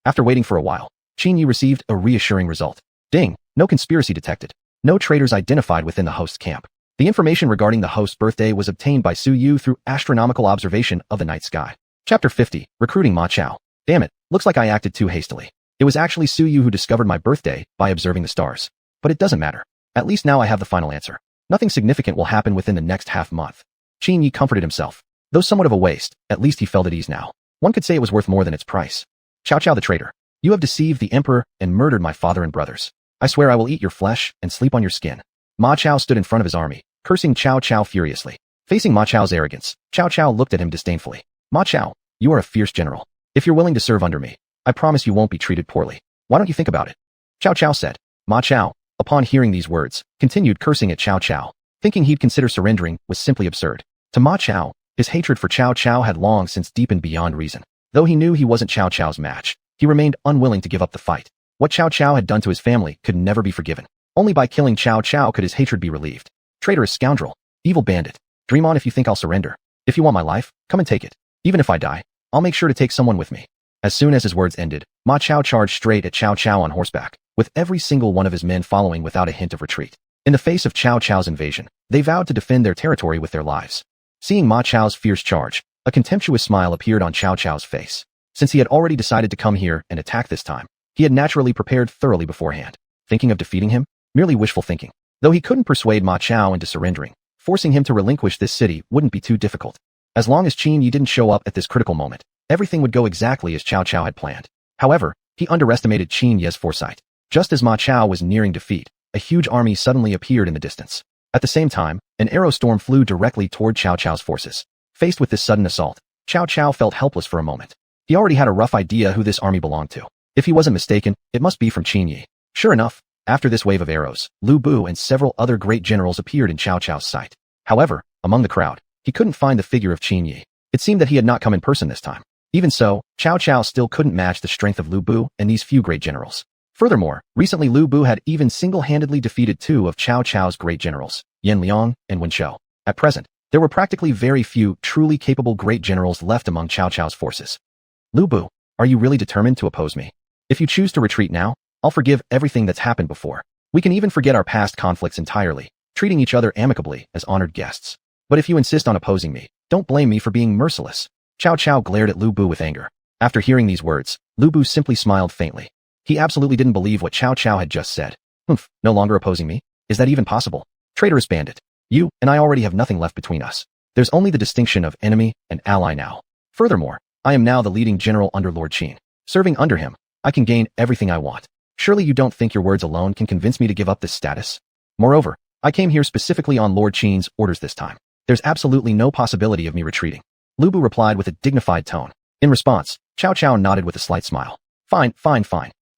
After waiting for a while, Qin Yi received a reassuring result. Ding! No conspiracy detected. No traitors identified within the host's camp. The information regarding the host's birthday was obtained by Su Yu through astronomical observation of the night sky. Chapter 50, Recruiting Ma Chao. Damn it, looks like I acted too hastily. It was actually Su Yu who discovered my birthday by observing the stars. But it doesn't matter. At least now I have the final answer. Nothing significant will happen within the next half-month. Qin Yi comforted himself. Though somewhat of a waste, at least he felt at ease now. One could say it was worth more than its price. Cao Cao the traitor. You have deceived the emperor and murdered my father and brothers. I swear I will eat your flesh and sleep on your skin. Ma Chao stood in front of his army, cursing Cao Cao furiously. Facing Ma Chao's arrogance, Cao Cao looked at him disdainfully. Ma Chao, you are a fierce general. If you're willing to serve under me, I promise you won't be treated poorly. Why don't you think about it? Cao Cao said. Ma Chao, upon hearing these words, continued cursing at Cao Cao. Thinking he'd consider surrendering was simply absurd. To Ma Chao, his hatred for Cao Cao had long since deepened beyond reason. Though he knew he wasn't Cao Cao's match, he remained unwilling to give up the fight. What Cao Cao had done to his family could never be forgiven. Only by killing Cao Cao could his hatred be relieved. Traitorous scoundrel. Evil bandit. Dream on if you think I'll surrender. If you want my life, come and take it. Even if I die, I'll make sure to take someone with me. As soon as his words ended, Ma Chao charged straight at Cao Cao on horseback, with every single one of his men following without a hint of retreat. In the face of Cao Cao's invasion, they vowed to defend their territory with their lives. Seeing Ma Chao's fierce charge, a contemptuous smile appeared on Cao Cao's face. Since he had already decided to come here and attack this time, he had naturally prepared thoroughly beforehand. Thinking of defeating him? Merely wishful thinking. Though he couldn't persuade Ma Chao into surrendering, forcing him to relinquish this city wouldn't be too difficult. As long as Qin Yi didn't show up at this critical moment, everything would go exactly as Cao Cao had planned. However, he underestimated Qin Yi's foresight. Just as Ma Chao was nearing defeat, a huge army suddenly appeared in the distance. At the same time, an arrow storm flew directly toward Cao Cao's forces. Faced with this sudden assault, Cao Cao felt helpless for a moment. He already had a rough idea who this army belonged to. If he wasn't mistaken, it must be from Qin Yi. Sure enough, after this wave of arrows, Lu Bu and several other great generals appeared in Cao Cao's sight. However, among the crowd, he couldn't find the figure of Qin Yi. It seemed that he had not come in person this time. Even so, Cao Cao still couldn't match the strength of Lu Bu and these few great generals. Furthermore, recently Lu Bu had even single-handedly defeated two of Cao Cao's great generals, Yan Liang and Wen Shou. At present, there were practically very few truly capable great generals left among Cao Cao's forces. Lu Bu, are you really determined to oppose me? If you choose to retreat now, I'll forgive everything that's happened before. We can even forget our past conflicts entirely, treating each other amicably as honored guests. But if you insist on opposing me, don't blame me for being merciless. Cao Cao glared at Lu Bu with anger. After hearing these words, Lu Bu simply smiled faintly. He absolutely didn't believe what Cao Cao had just said. No longer opposing me? Is that even possible? Traitorous bandit. You and I already have nothing left between us. There's only the distinction of enemy and ally now. Furthermore, I am now the leading general under Lord Qin. Serving under him, I can gain everything I want. Surely you don't think your words alone can convince me to give up this status? Moreover, I came here specifically on Lord Qin's orders this time. There's absolutely no possibility of me retreating. Lu Bu replied with a dignified tone. In response, Cao Cao nodded with a slight smile. Fine.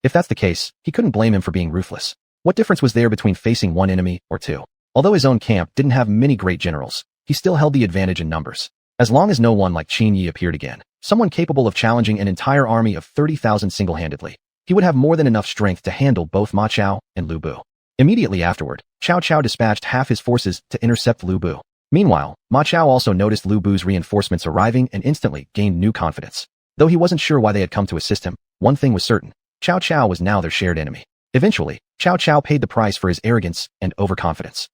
If that's the case, he couldn't blame him for being ruthless. What difference was there between facing one enemy or two? Although his own camp didn't have many great generals, he still held the advantage in numbers. As long as no one like Qin Yi appeared again, someone capable of challenging an entire army of 30,000 single-handedly, he would have more than enough strength to handle both Ma Chao and Lu Bu. Immediately afterward, Cao Cao dispatched half his forces to intercept Lu Bu. Meanwhile, Ma Chao also noticed Lu Bu's reinforcements arriving and instantly gained new confidence. Though he wasn't sure why they had come to assist him, one thing was certain. Cao Cao was now their shared enemy. Eventually, Cao Cao paid the price for his arrogance and overconfidence.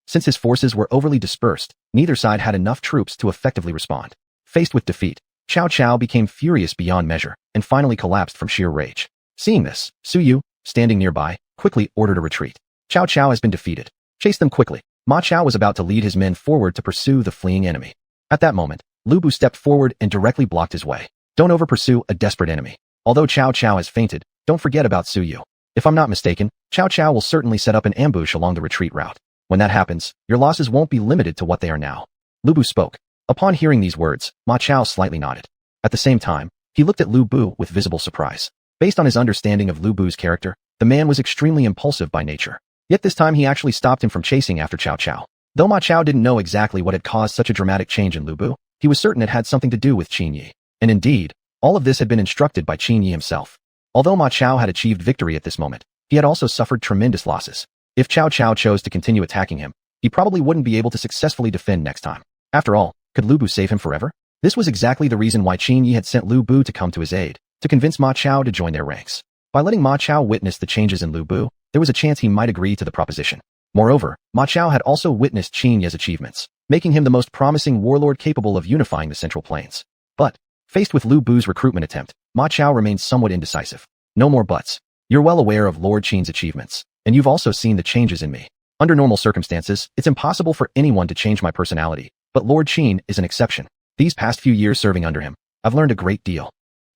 Since his forces were overly dispersed, neither side had enough troops to effectively respond. Faced with defeat, Cao Cao became furious beyond measure and finally collapsed from sheer rage. Seeing this, Su Yu, standing nearby, quickly ordered a retreat. Cao Cao has been defeated. Chase them quickly. Ma Chao was about to lead his men forward to pursue the fleeing enemy. At that moment, Lu Bu stepped forward and directly blocked his way. Don't over-pursue a desperate enemy. Although Cao Cao has fainted, don't forget about Su Yu. If I'm not mistaken, Cao Cao will certainly set up an ambush along the retreat route. When that happens, your losses won't be limited to what they are now. Lu Bu spoke. Upon hearing these words, Ma Chao slightly nodded. At the same time, he looked at Lu Bu with visible surprise. Based on his understanding of Lu Bu's character, the man was extremely impulsive by nature. Yet this time he actually stopped him from chasing after Cao Cao. Though Ma Chao didn't know exactly what had caused such a dramatic change in Lu Bu, he was certain it had something to do with Qin Yi. And indeed, all of this had been instructed by Qin Yi himself. Although Ma Chao had achieved victory at this moment, he had also suffered tremendous losses. If Cao Cao chose to continue attacking him, he probably wouldn't be able to successfully defend next time. After all, could Lu Bu save him forever? This was exactly the reason why Qin Yi had sent Lu Bu to come to his aid, to convince Ma Chao to join their ranks. By letting Ma Chao witness the changes in Lu Bu, there was a chance he might agree to the proposition. Moreover, Ma Chao had also witnessed Qin Yi's achievements, making him the most promising warlord capable of unifying the Central Plains. But, faced with Lu Bu's recruitment attempt, Ma Chao remained somewhat indecisive. No more buts. You're well aware of Lord Qin's achievements, and you've also seen the changes in me. Under normal circumstances, it's impossible for anyone to change my personality, but Lord Qin is an exception. These past few years serving under him, I've learned a great deal.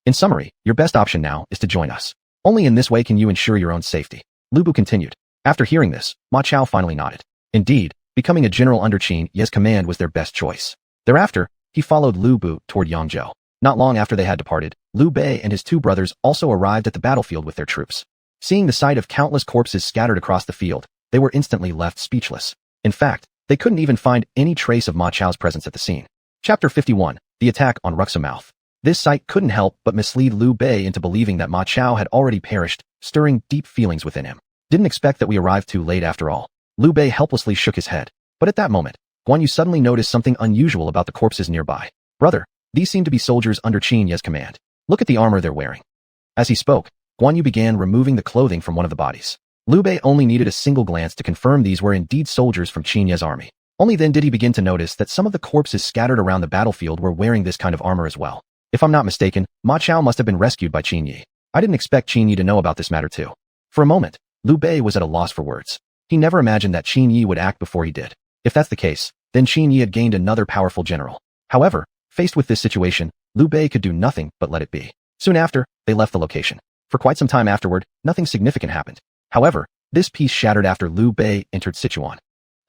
In summary, your best option now is to join us. Only in this way can you ensure your own safety. Lu Bu continued. After hearing this, Ma Chao finally nodded. Indeed, becoming a general under Qin Yi's command was their best choice. Thereafter, he followed Lu Bu toward Yangzhou. Not long after they had departed, Liu Bei and his two brothers also arrived at the battlefield with their troops. Seeing the sight of countless corpses scattered across the field, they were instantly left speechless. In fact, they couldn't even find any trace of Ma Chao's presence at the scene. Chapter 51, The Attack on Ruxamouth. This sight couldn't help but mislead Liu Bei into believing that Ma Chao had already perished, stirring deep feelings within him. Didn't expect that we arrived too late after all. Liu Bei helplessly shook his head. But at that moment, Guan Yu suddenly noticed something unusual about the corpses nearby. Brother, these seem to be soldiers under Qin Yi's command. Look at the armor they're wearing. As he spoke, Guan Yu began removing the clothing from one of the bodies. Liu Bei only needed a single glance to confirm these were indeed soldiers from Qin Ye's army. Only then did he begin to notice that some of the corpses scattered around the battlefield were wearing this kind of armor as well. If I'm not mistaken, Ma Chao must have been rescued by Qin Yi. I didn't expect Qin Yi to know about this matter too. For a moment, Liu Bei was at a loss for words. He never imagined that Qin Yi would act before he did. If that's the case, then Qin Yi had gained another powerful general. However, faced with this situation, Liu Bei could do nothing but let it be. Soon after, they left the location. For quite some time afterward, nothing significant happened. However, this peace shattered after Liu Bei entered Sichuan.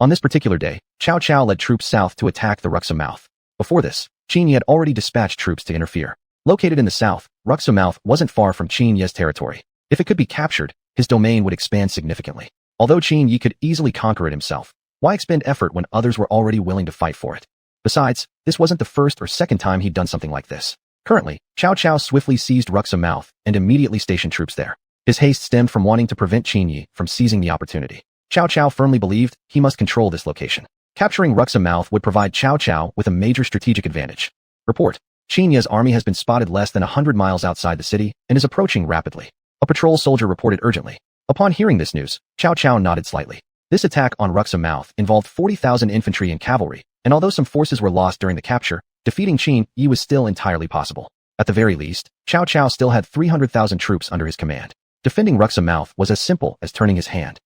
On this particular day, Cao Cao led troops south to attack the Ruxa Mouth. Before this, Qin Yi had already dispatched troops to interfere. Located in the south, Ruxa Mouth wasn't far from Qin Ye's territory. If it could be captured, his domain would expand significantly. Although Qin Yi could easily conquer it himself, why expend effort when others were already willing to fight for it? Besides, this wasn't the first or second time he'd done something like this. Currently, Cao Cao swiftly seized Ruxa Mouth and immediately stationed troops there. His haste stemmed from wanting to prevent Qin Yi from seizing the opportunity. Cao Cao firmly believed he must control this location. Capturing Ruxa Mouth would provide Cao Cao with a major strategic advantage. Report: Qin Ye's army has been spotted less than 100 miles outside the city and is approaching rapidly. A patrol soldier reported urgently. Upon hearing this news, Cao Cao nodded slightly. This attack on Ruxa Mouth involved 40,000 infantry and cavalry, and although some forces were lost during the capture, defeating Qin Yi was still entirely possible. At the very least, Cao Cao still had 300,000 troops under his command. Defending Ruxa Mouth was as simple as turning his hand.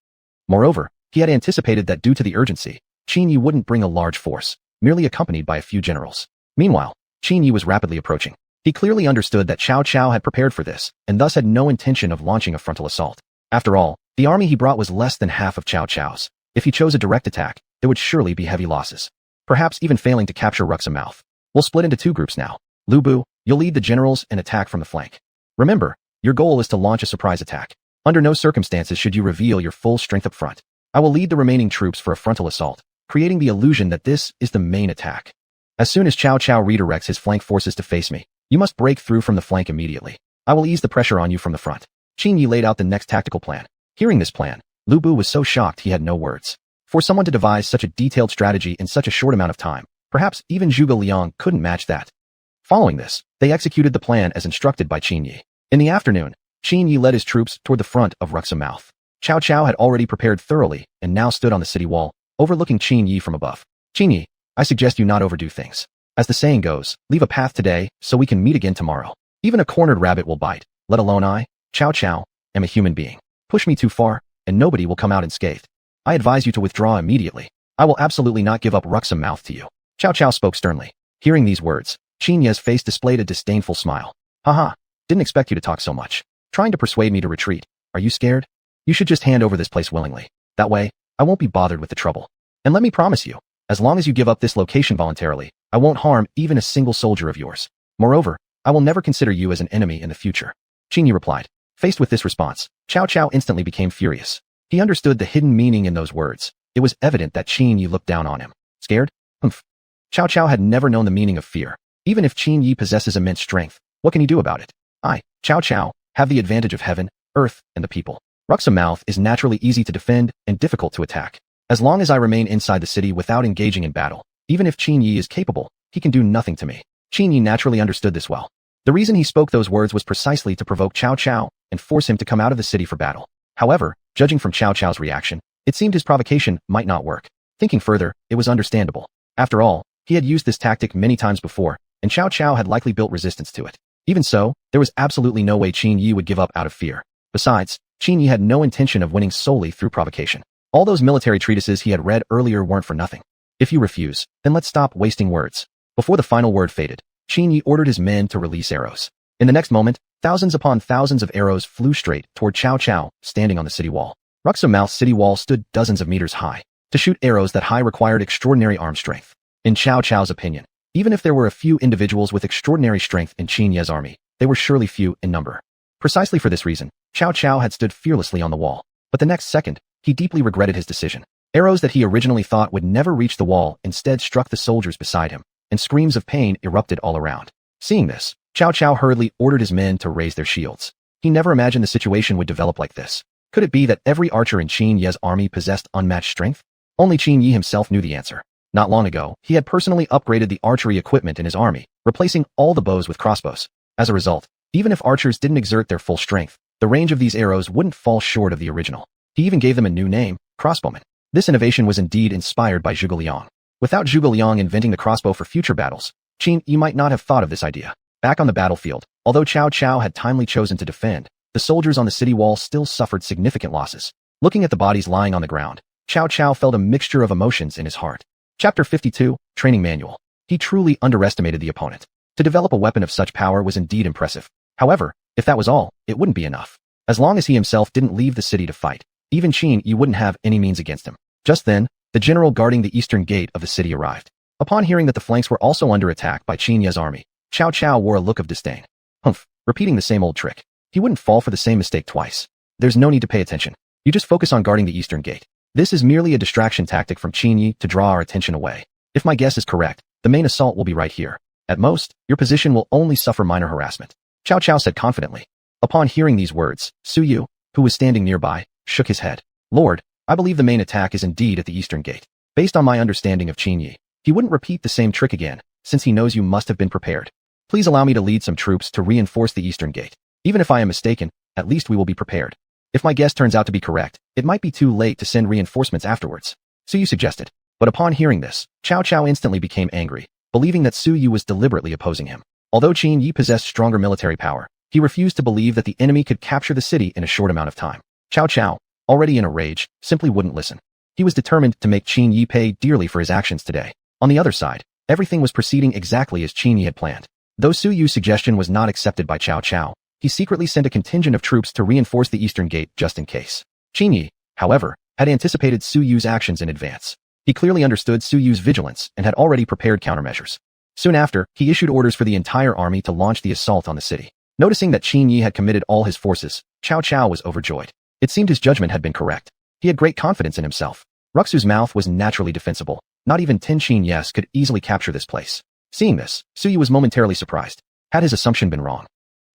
Moreover, he had anticipated that due to the urgency, Qin Yi wouldn't bring a large force, merely accompanied by a few generals. Meanwhile, Qin Yi was rapidly approaching. He clearly understood that Cao Cao had prepared for this, and thus had no intention of launching a frontal assault. After all, the army he brought was less than half of Cao Cao's. If he chose a direct attack, there would surely be heavy losses. Perhaps even failing to capture Ruxa Mouth. We'll split into two groups now. Lu Bu, you'll lead the generals and attack from the flank. Remember, your goal is to launch a surprise attack. Under no circumstances should you reveal your full strength up front. I will lead the remaining troops for a frontal assault, creating the illusion that this is the main attack. As soon as Cao Cao redirects his flank forces to face me, you must break through from the flank immediately. I will ease the pressure on you from the front. Qin Yi laid out the next tactical plan. Hearing this plan, Lu Bu was so shocked he had no words. For someone to devise such a detailed strategy in such a short amount of time, perhaps even Zhuge Liang couldn't match that. Following this, they executed the plan as instructed by Qin Yi. In the afternoon, Qin Yi led his troops toward the front of Ruxa Mouth. Cao Cao had already prepared thoroughly and now stood on the city wall, overlooking Qin Yi from above. Qin Yi, I suggest you not overdo things. As the saying goes, leave a path today so we can meet again tomorrow. Even a cornered rabbit will bite, let alone I, Cao Cao, am a human being. Push me too far, and nobody will come out unscathed. I advise you to withdraw immediately. I will absolutely not give up Ruxa Mouth to you. Cao Cao spoke sternly. Hearing these words, Qin Yi's face displayed a disdainful smile. Haha, didn't expect you to talk so much. Trying to persuade me to retreat. Are you scared? You should just hand over this place willingly. That way, I won't be bothered with the trouble. And let me promise you, as long as you give up this location voluntarily, I won't harm even a single soldier of yours. Moreover, I will never consider you as an enemy in the future. Qin Yi replied. Faced with this response, Cao Cao instantly became furious. He understood the hidden meaning in those words. It was evident that Qin Yi looked down on him. Scared? Humph. Cao Cao had never known the meaning of fear. Even if Qin Yi possesses immense strength, what can he do about it? I, Cao Cao, have the advantage of heaven, earth, and the people. Ruxa Mouth is naturally easy to defend and difficult to attack. As long as I remain inside the city without engaging in battle, even if Qin Yi is capable, he can do nothing to me. Qin Yi naturally understood this well. The reason he spoke those words was precisely to provoke Cao Cao and force him to come out of the city for battle. However, judging from Cao Cao's reaction, it seemed his provocation might not work. Thinking further, it was understandable. After all, he had used this tactic many times before, and Cao Cao had likely built resistance to it. Even so, there was absolutely no way Qin Yi would give up out of fear. Besides, Qin Yi had no intention of winning solely through provocation. All those military treatises he had read earlier weren't for nothing. If you refuse, then let's stop wasting words. Before the final word faded, Qin Yi ordered his men to release arrows. In the next moment, thousands upon thousands of arrows flew straight toward Cao Cao, standing on the city wall. Ruxa Mouth's city wall stood dozens of meters high. To shoot arrows that high required extraordinary arm strength. In Cao Cao's opinion, even if there were a few individuals with extraordinary strength in Qin Ye's army, they were surely few in number. Precisely for this reason, Cao Cao had stood fearlessly on the wall. But the next second, he deeply regretted his decision. Arrows that he originally thought would never reach the wall instead struck the soldiers beside him, and screams of pain erupted all around. Seeing this, Cao Cao hurriedly ordered his men to raise their shields. He never imagined the situation would develop like this. Could it be that every archer in Qin Ye's army possessed unmatched strength? Only Qin Yi himself knew the answer. Not long ago, he had personally upgraded the archery equipment in his army, replacing all the bows with crossbows. As a result, even if archers didn't exert their full strength, the range of these arrows wouldn't fall short of the original. He even gave them a new name, crossbowmen. This innovation was indeed inspired by Zhuge Liang. Without Zhuge Liang inventing the crossbow for future battles, Qin Yi might not have thought of this idea. Back on the battlefield, although Cao Cao had timely chosen to defend, the soldiers on the city wall still suffered significant losses. Looking at the bodies lying on the ground, Cao Cao felt a mixture of emotions in his heart. Chapter 52, Training Manual. He truly underestimated the opponent. To develop a weapon of such power was indeed impressive. However, if that was all, it wouldn't be enough. As long as he himself didn't leave the city to fight, even Qin Yi wouldn't have any means against him. Just then, the general guarding the eastern gate of the city arrived. Upon hearing that the flanks were also under attack by Qin Yi's army, Cao Cao wore a look of disdain. Humph, repeating the same old trick. He wouldn't fall for the same mistake twice. There's no need to pay attention. You just focus on guarding the eastern gate. This is merely a distraction tactic from Qin Yi to draw our attention away. If my guess is correct, the main assault will be right here. At most, your position will only suffer minor harassment. Cao Cao said confidently. Upon hearing these words, Su Yu, who was standing nearby, shook his head. Lord, I believe the main attack is indeed at the eastern gate. Based on my understanding of Qin Yi, he wouldn't repeat the same trick again, since he knows you must have been prepared. Please allow me to lead some troops to reinforce the eastern gate. Even if I am mistaken, at least we will be prepared. If my guess turns out to be correct, it might be too late to send reinforcements afterwards. Su Yu suggested. But upon hearing this, Cao Cao instantly became angry, believing that Su Yu was deliberately opposing him. Although Qin Yi possessed stronger military power, he refused to believe that the enemy could capture the city in a short amount of time. Cao Cao, already in a rage, simply wouldn't listen. He was determined to make Qin Yi pay dearly for his actions today. On the other side, everything was proceeding exactly as Qin Yi had planned. Though Su Yu's suggestion was not accepted by Cao Cao, he secretly sent a contingent of troops to reinforce the eastern gate just in case. Qin Yi, however, had anticipated Su Yu's actions in advance. He clearly understood Su Yu's vigilance and had already prepared countermeasures. Soon after, he issued orders for the entire army to launch the assault on the city. Noticing that Qin Yi had committed all his forces, Cao Cao was overjoyed. It seemed his judgment had been correct. He had great confidence in himself. Ruxu's mouth was naturally defensible. Not even Tin Qin Yes could easily capture this place. Seeing this, Su Yu was momentarily surprised. Had his assumption been wrong?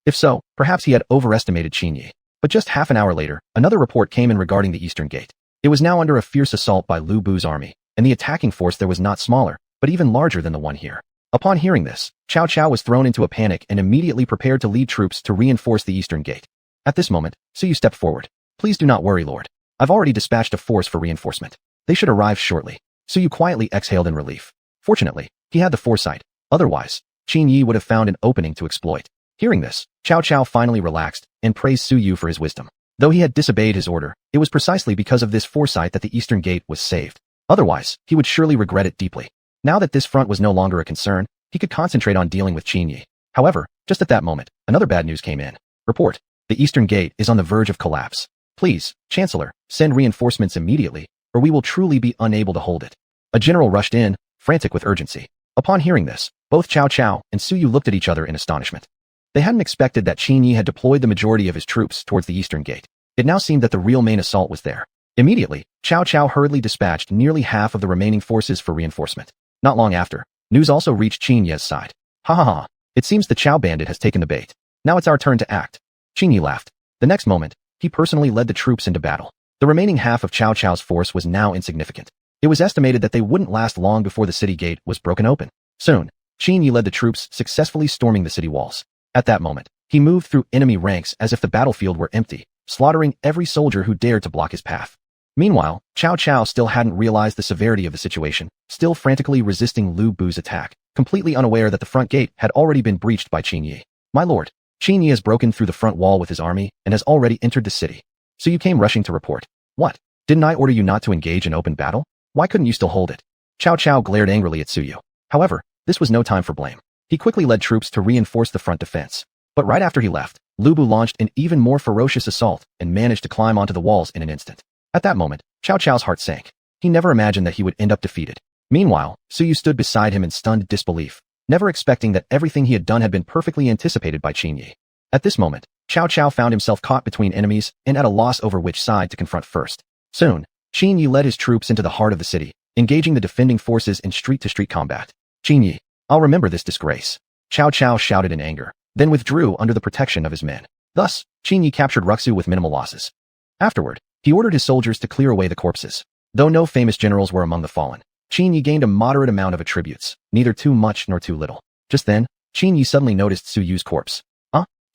If so, perhaps he had overestimated Qin Yi. But just half an hour later, another report came in regarding the eastern gate. It was now under a fierce assault by Lu Bu's army, and the attacking force there was not smaller, but even larger than the one here. Upon hearing this, Cao Cao was thrown into a panic and immediately prepared to lead troops to reinforce the eastern gate. At this moment, Su Yu stepped forward. Please do not worry, Lord. I've already dispatched a force for reinforcement. They should arrive shortly. Su Yu quietly exhaled in relief. Fortunately, he had the foresight. Otherwise, Qin Yi would have found an opening to exploit. Hearing this, Cao Cao finally relaxed and praised Su Yu for his wisdom. Though he had disobeyed his order, it was precisely because of this foresight that the eastern gate was saved. Otherwise, he would surely regret it deeply. Now that this front was no longer a concern, he could concentrate on dealing with Qin Yi. However, just at that moment, another bad news came in. Report. The eastern gate is on the verge of collapse. Please, Chancellor, send reinforcements immediately, or we will truly be unable to hold it. A general rushed in, frantic with urgency. Upon hearing this, both Cao Cao and Su Yu looked at each other in astonishment. They hadn't expected that Qin Yi had deployed the majority of his troops towards the eastern gate. It now seemed that the real main assault was there. Immediately, Cao Cao hurriedly dispatched nearly half of the remaining forces for reinforcement. Not long after, news also reached Qin Yi's side. Ha ha ha, it seems the Cao bandit has taken the bait. Now it's our turn to act. Qin Yi laughed. The next moment, he personally led the troops into battle. The remaining half of Cao Cao's force was now insignificant. It was estimated that they wouldn't last long before the city gate was broken open. Soon, Qin Yi led the troops successfully storming the city walls. At that moment, he moved through enemy ranks as if the battlefield were empty, slaughtering every soldier who dared to block his path. Meanwhile, Cao Cao still hadn't realized the severity of the situation, still frantically resisting Lu Bu's attack, completely unaware that the front gate had already been breached by Qin Yi. My lord, Qin Yi has broken through the front wall with his army and has already entered the city. So you came rushing to report. What? Didn't I order you not to engage in open battle? Why couldn't you still hold it? Cao Cao glared angrily at Su Yu. However, this was no time for blame. He quickly led troops to reinforce the front defense. But right after he left, Lu Bu launched an even more ferocious assault and managed to climb onto the walls in an instant. At that moment, Cao Cao's heart sank. He never imagined that he would end up defeated. Meanwhile, Su Yu stood beside him in stunned disbelief, never expecting that everything he had done had been perfectly anticipated by Qin Yi. At this moment, Cao Cao found himself caught between enemies and at a loss over which side to confront first. Soon, Qin Yi led his troops into the heart of the city, engaging the defending forces in street-to-street combat. Qin Yi, I'll remember this disgrace. Cao Cao shouted in anger, then withdrew under the protection of his men. Thus, Qin Yi captured Ruxu with minimal losses. Afterward, he ordered his soldiers to clear away the corpses. Though no famous generals were among the fallen, Qin Yi gained a moderate amount of attributes, neither too much nor too little. Just then, Qin Yi suddenly noticed Su Yu's corpse.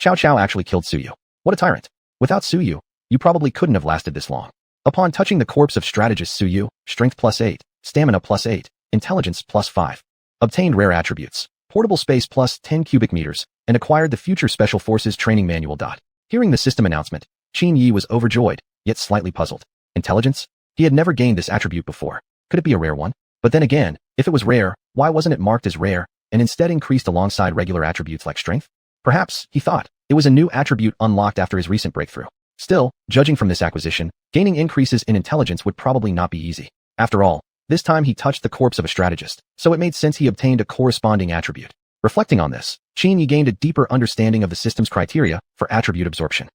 Cao Cao actually killed Su Yu. What a tyrant. Without Su Yu, you probably couldn't have lasted this long. Upon touching the corpse of strategist Su Yu, strength +8, stamina +8, intelligence +5. Obtained rare attributes, portable space +10 cubic meters, and acquired the future Special Forces training manual. Hearing the system announcement, Qin Yi was overjoyed, yet slightly puzzled. Intelligence? He had never gained this attribute before. Could it be a rare one? But then again, if it was rare, why wasn't it marked as rare, and instead increased alongside regular attributes like strength? Perhaps, he thought, it was a new attribute unlocked after his recent breakthrough. Still, judging from this acquisition, gaining increases in intelligence would probably not be easy. After all, this time he touched the corpse of a strategist, so it made sense he obtained a corresponding attribute. Reflecting on this, Qin Yi gained a deeper understanding of the system's criteria for attribute absorption.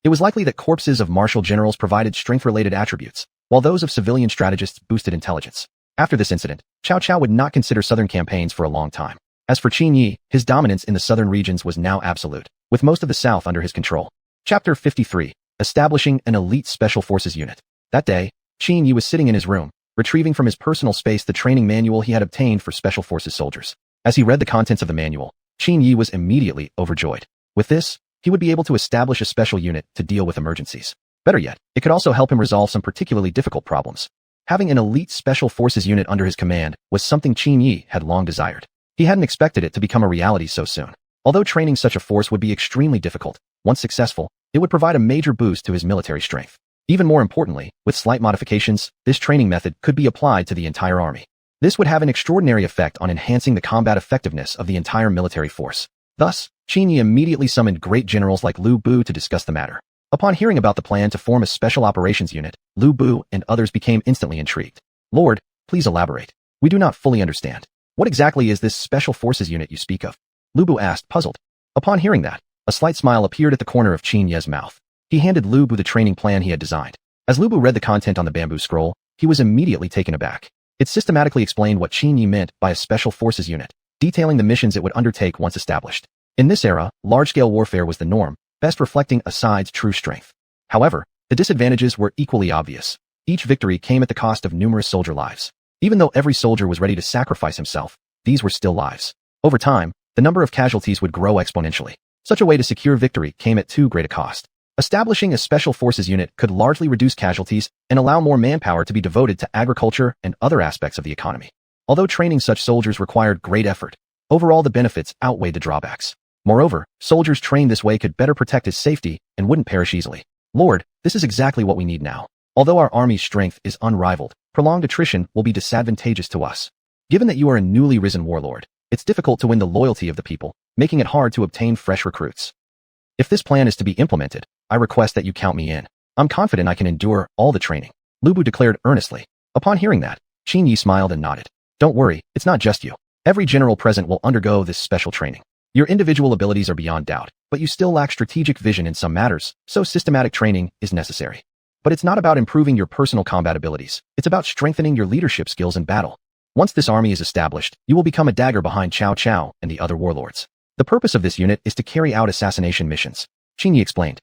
It was likely that corpses of martial generals provided strength-related attributes, while those of civilian strategists boosted intelligence. After this incident, Cao Cao would not consider southern campaigns for a long time. As for Qin Yi, his dominance in the southern regions was now absolute, with most of the south under his control. Chapter 53. Establishing an elite special forces unit. That day, Qin Yi was sitting in his room, retrieving from his personal space the training manual he had obtained for special forces soldiers. As he read the contents of the manual, Qin Yi was immediately overjoyed. With this, he would be able to establish a special unit to deal with emergencies. Better yet, it could also help him resolve some particularly difficult problems. Having an elite special forces unit under his command was something Qin Yi had long desired. He hadn't expected it to become a reality so soon. Although training such a force would be extremely difficult, once successful, it would provide a major boost to his military strength. Even more importantly, with slight modifications, this training method could be applied to the entire army. This would have an extraordinary effect on enhancing the combat effectiveness of the entire military force. Thus, Qin Yi immediately summoned great generals like Lu Bu to discuss the matter. Upon hearing about the plan to form a special operations unit, Lu Bu and others became instantly intrigued. Lord, please elaborate. We do not fully understand. What exactly is this special forces unit you speak of? Lu Bu asked, puzzled. Upon hearing that, a slight smile appeared at the corner of Qin Ye's mouth. He handed Lu Bu the training plan he had designed. As Lu Bu read the content on the bamboo scroll, he was immediately taken aback. It systematically explained what Qin Yi meant by a special forces unit, detailing the missions it would undertake once established. In this era, large-scale warfare was the norm, best reflecting a side's true strength. However, the disadvantages were equally obvious. Each victory came at the cost of numerous soldier lives. Even though every soldier was ready to sacrifice himself, these were still lives. Over time, the number of casualties would grow exponentially. Such a way to secure victory came at too great a cost. Establishing a special forces unit could largely reduce casualties and allow more manpower to be devoted to agriculture and other aspects of the economy. Although training such soldiers required great effort, overall the benefits outweighed the drawbacks. Moreover, soldiers trained this way could better protect his safety and wouldn't perish easily. Lord, this is exactly what we need now. Although our army's strength is unrivaled, prolonged attrition will be disadvantageous to us. Given that you are a newly risen warlord, it's difficult to win the loyalty of the people, making it hard to obtain fresh recruits. If this plan is to be implemented, I request that you count me in. I'm confident I can endure all the training. Lu Bu declared earnestly. Upon hearing that, Qin Yi smiled and nodded. Don't worry, it's not just you. Every general present will undergo this special training. Your individual abilities are beyond doubt, but you still lack strategic vision in some matters, so systematic training is necessary. But it's not about improving your personal combat abilities. It's about strengthening your leadership skills in battle. Once this army is established, you will become a dagger behind Cao Cao and the other warlords. The purpose of this unit is to carry out assassination missions. Qin Yi explained.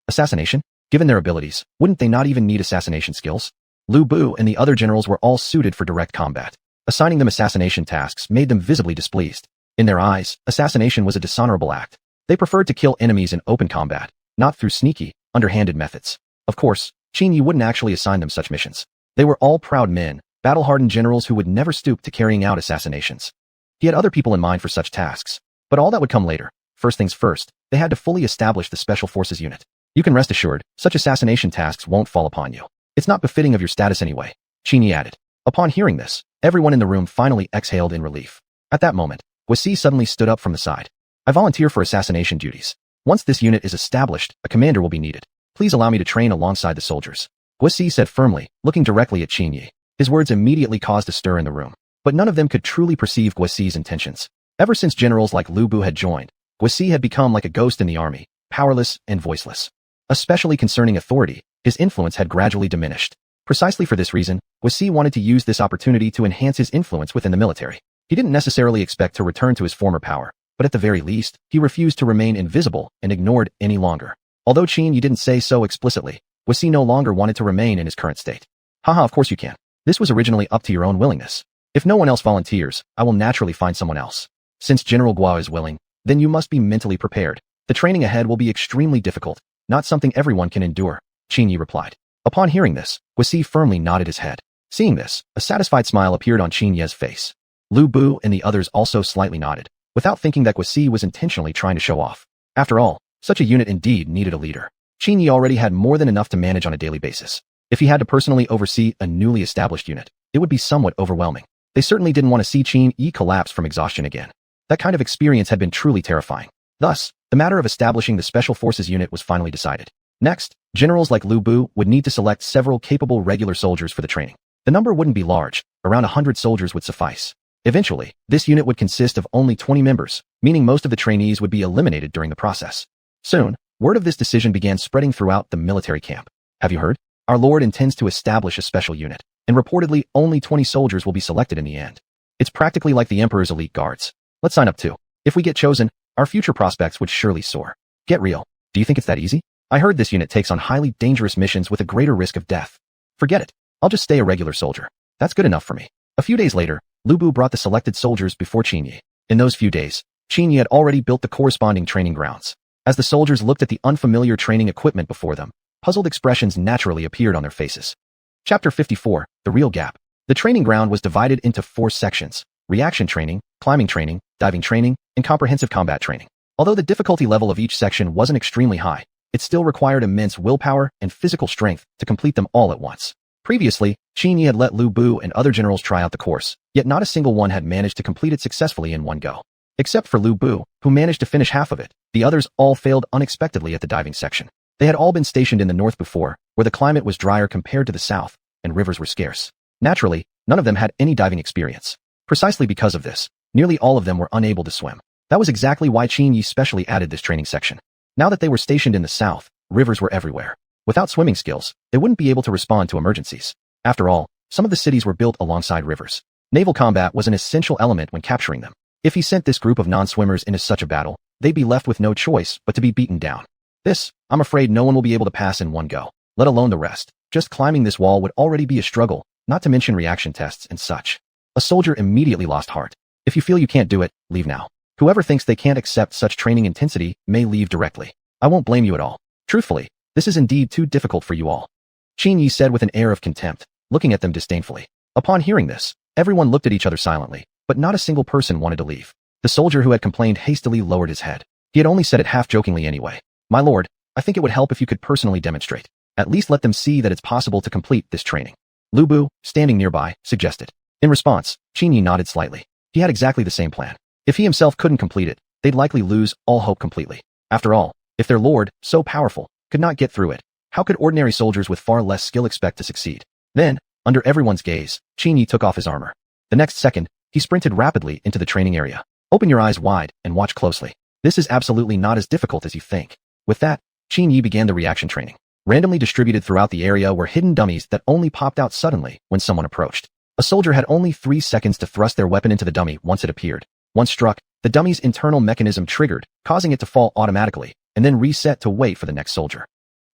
Assassination? Given their abilities, wouldn't they not even need assassination skills? Lu Bu and the other generals were all suited for direct combat. Assigning them assassination tasks made them visibly displeased. In their eyes, assassination was a dishonorable act. They preferred to kill enemies in open combat, not through sneaky, underhanded methods. Of course, Qin Yi wouldn't actually assign them such missions. They were all proud men, battle-hardened generals who would never stoop to carrying out assassinations. He had other people in mind for such tasks, but all that would come later. First things first, they had to fully establish the Special Forces unit. You can rest assured, such assassination tasks won't fall upon you. It's not befitting of your status anyway, Qin Yi added. Upon hearing this, everyone in the room finally exhaled in relief. At that moment, Guisi suddenly stood up from the side. I volunteer for assassination duties. Once this unit is established, a commander will be needed. Please allow me to train alongside the soldiers. Guisi said firmly, looking directly at Qin Yi. His words immediately caused a stir in the room, but none of them could truly perceive Guisi's intentions. Ever since generals like Lu Bu had joined, Guisi had become like a ghost in the army, powerless and voiceless. Especially concerning authority, his influence had gradually diminished. Precisely for this reason, Guisi wanted to use this opportunity to enhance his influence within the military. He didn't necessarily expect to return to his former power, but at the very least, he refused to remain invisible and ignored any longer. Although Qin Yi didn't say so explicitly, Guisi no longer wanted to remain in his current state. Haha, of course you can. This was originally up to your own willingness. If no one else volunteers, I will naturally find someone else. Since General Guo is willing, then you must be mentally prepared. The training ahead will be extremely difficult, not something everyone can endure, Qin Yi replied. Upon hearing this, Guisi firmly nodded his head. Seeing this, a satisfied smile appeared on Qin Ye's face. Lu Bu and the others also slightly nodded, without thinking that Guisi was intentionally trying to show off. After all, such a unit indeed needed a leader. Qin Yi already had more than enough to manage on a daily basis. If he had to personally oversee a newly established unit, it would be somewhat overwhelming. They certainly didn't want to see Qin Yi collapse from exhaustion again. That kind of experience had been truly terrifying. Thus, the matter of establishing the Special Forces unit was finally decided. Next, generals like Lu Bu would need to select several capable regular soldiers for the training. The number wouldn't be large, around 100 soldiers would suffice. Eventually, this unit would consist of only 20 members, meaning most of the trainees would be eliminated during the process. Soon, word of this decision began spreading throughout the military camp. Have you heard? Our lord intends to establish a special unit, and reportedly only 20 soldiers will be selected in the end. It's practically like the Emperor's elite guards. Let's sign up too. If we get chosen, our future prospects would surely soar. Get real. Do you think it's that easy? I heard this unit takes on highly dangerous missions with a greater risk of death. Forget it. I'll just stay a regular soldier. That's good enough for me. A few days later, Lu Bu brought the selected soldiers before Qin Yi. In those few days, Qin Yi had already built the corresponding training grounds. As the soldiers looked at the unfamiliar training equipment before them, puzzled expressions naturally appeared on their faces. Chapter 54, The Real Gap. The training ground was divided into 4 sections: reaction training, climbing training, diving training, and comprehensive combat training. Although the difficulty level of each section wasn't extremely high, it still required immense willpower and physical strength to complete them all at once. Previously, Qin Yi had let Lu Bu and other generals try out the course, yet not a single one had managed to complete it successfully in one go. Except for Lu Bu, who managed to finish half of it, the others all failed unexpectedly at the diving section. They had all been stationed in the north before, where the climate was drier compared to the south, and rivers were scarce. Naturally, none of them had any diving experience. Precisely because of this, nearly all of them were unable to swim. That was exactly why Qin Yi specially added this training section. Now that they were stationed in the south, rivers were everywhere. Without swimming skills, they wouldn't be able to respond to emergencies. After all, some of the cities were built alongside rivers. Naval combat was an essential element when capturing them. If he sent this group of non-swimmers into such a battle, they'd be left with no choice but to be beaten down. This, I'm afraid no one will be able to pass in one go, let alone the rest. Just climbing this wall would already be a struggle, not to mention reaction tests and such. A soldier immediately lost heart. If you feel you can't do it, leave now. Whoever thinks they can't accept such training intensity may leave directly. I won't blame you at all. Truthfully, this is indeed too difficult for you all. Qin Yi said with an air of contempt, looking at them disdainfully. Upon hearing this, everyone looked at each other silently, but not a single person wanted to leave. The soldier who had complained hastily lowered his head. He had only said it half-jokingly anyway. My lord, I think it would help if you could personally demonstrate. At least let them see that it's possible to complete this training. Lu Bu, standing nearby, suggested. In response, Qin Yi nodded slightly. He had exactly the same plan. If he himself couldn't complete it, they'd likely lose all hope completely. After all, if their lord, so powerful, could not get through it, how could ordinary soldiers with far less skill expect to succeed? Then, under everyone's gaze, Qin Yi took off his armor. The next second, he sprinted rapidly into the training area. Open your eyes wide and watch closely. This is absolutely not as difficult as you think. With that, Qin Yi began the reaction training. Randomly distributed throughout the area were hidden dummies that only popped out suddenly when someone approached. A soldier had only 3 seconds to thrust their weapon into the dummy once it appeared. Once struck, the dummy's internal mechanism triggered, causing it to fall automatically, and then reset to wait for the next soldier.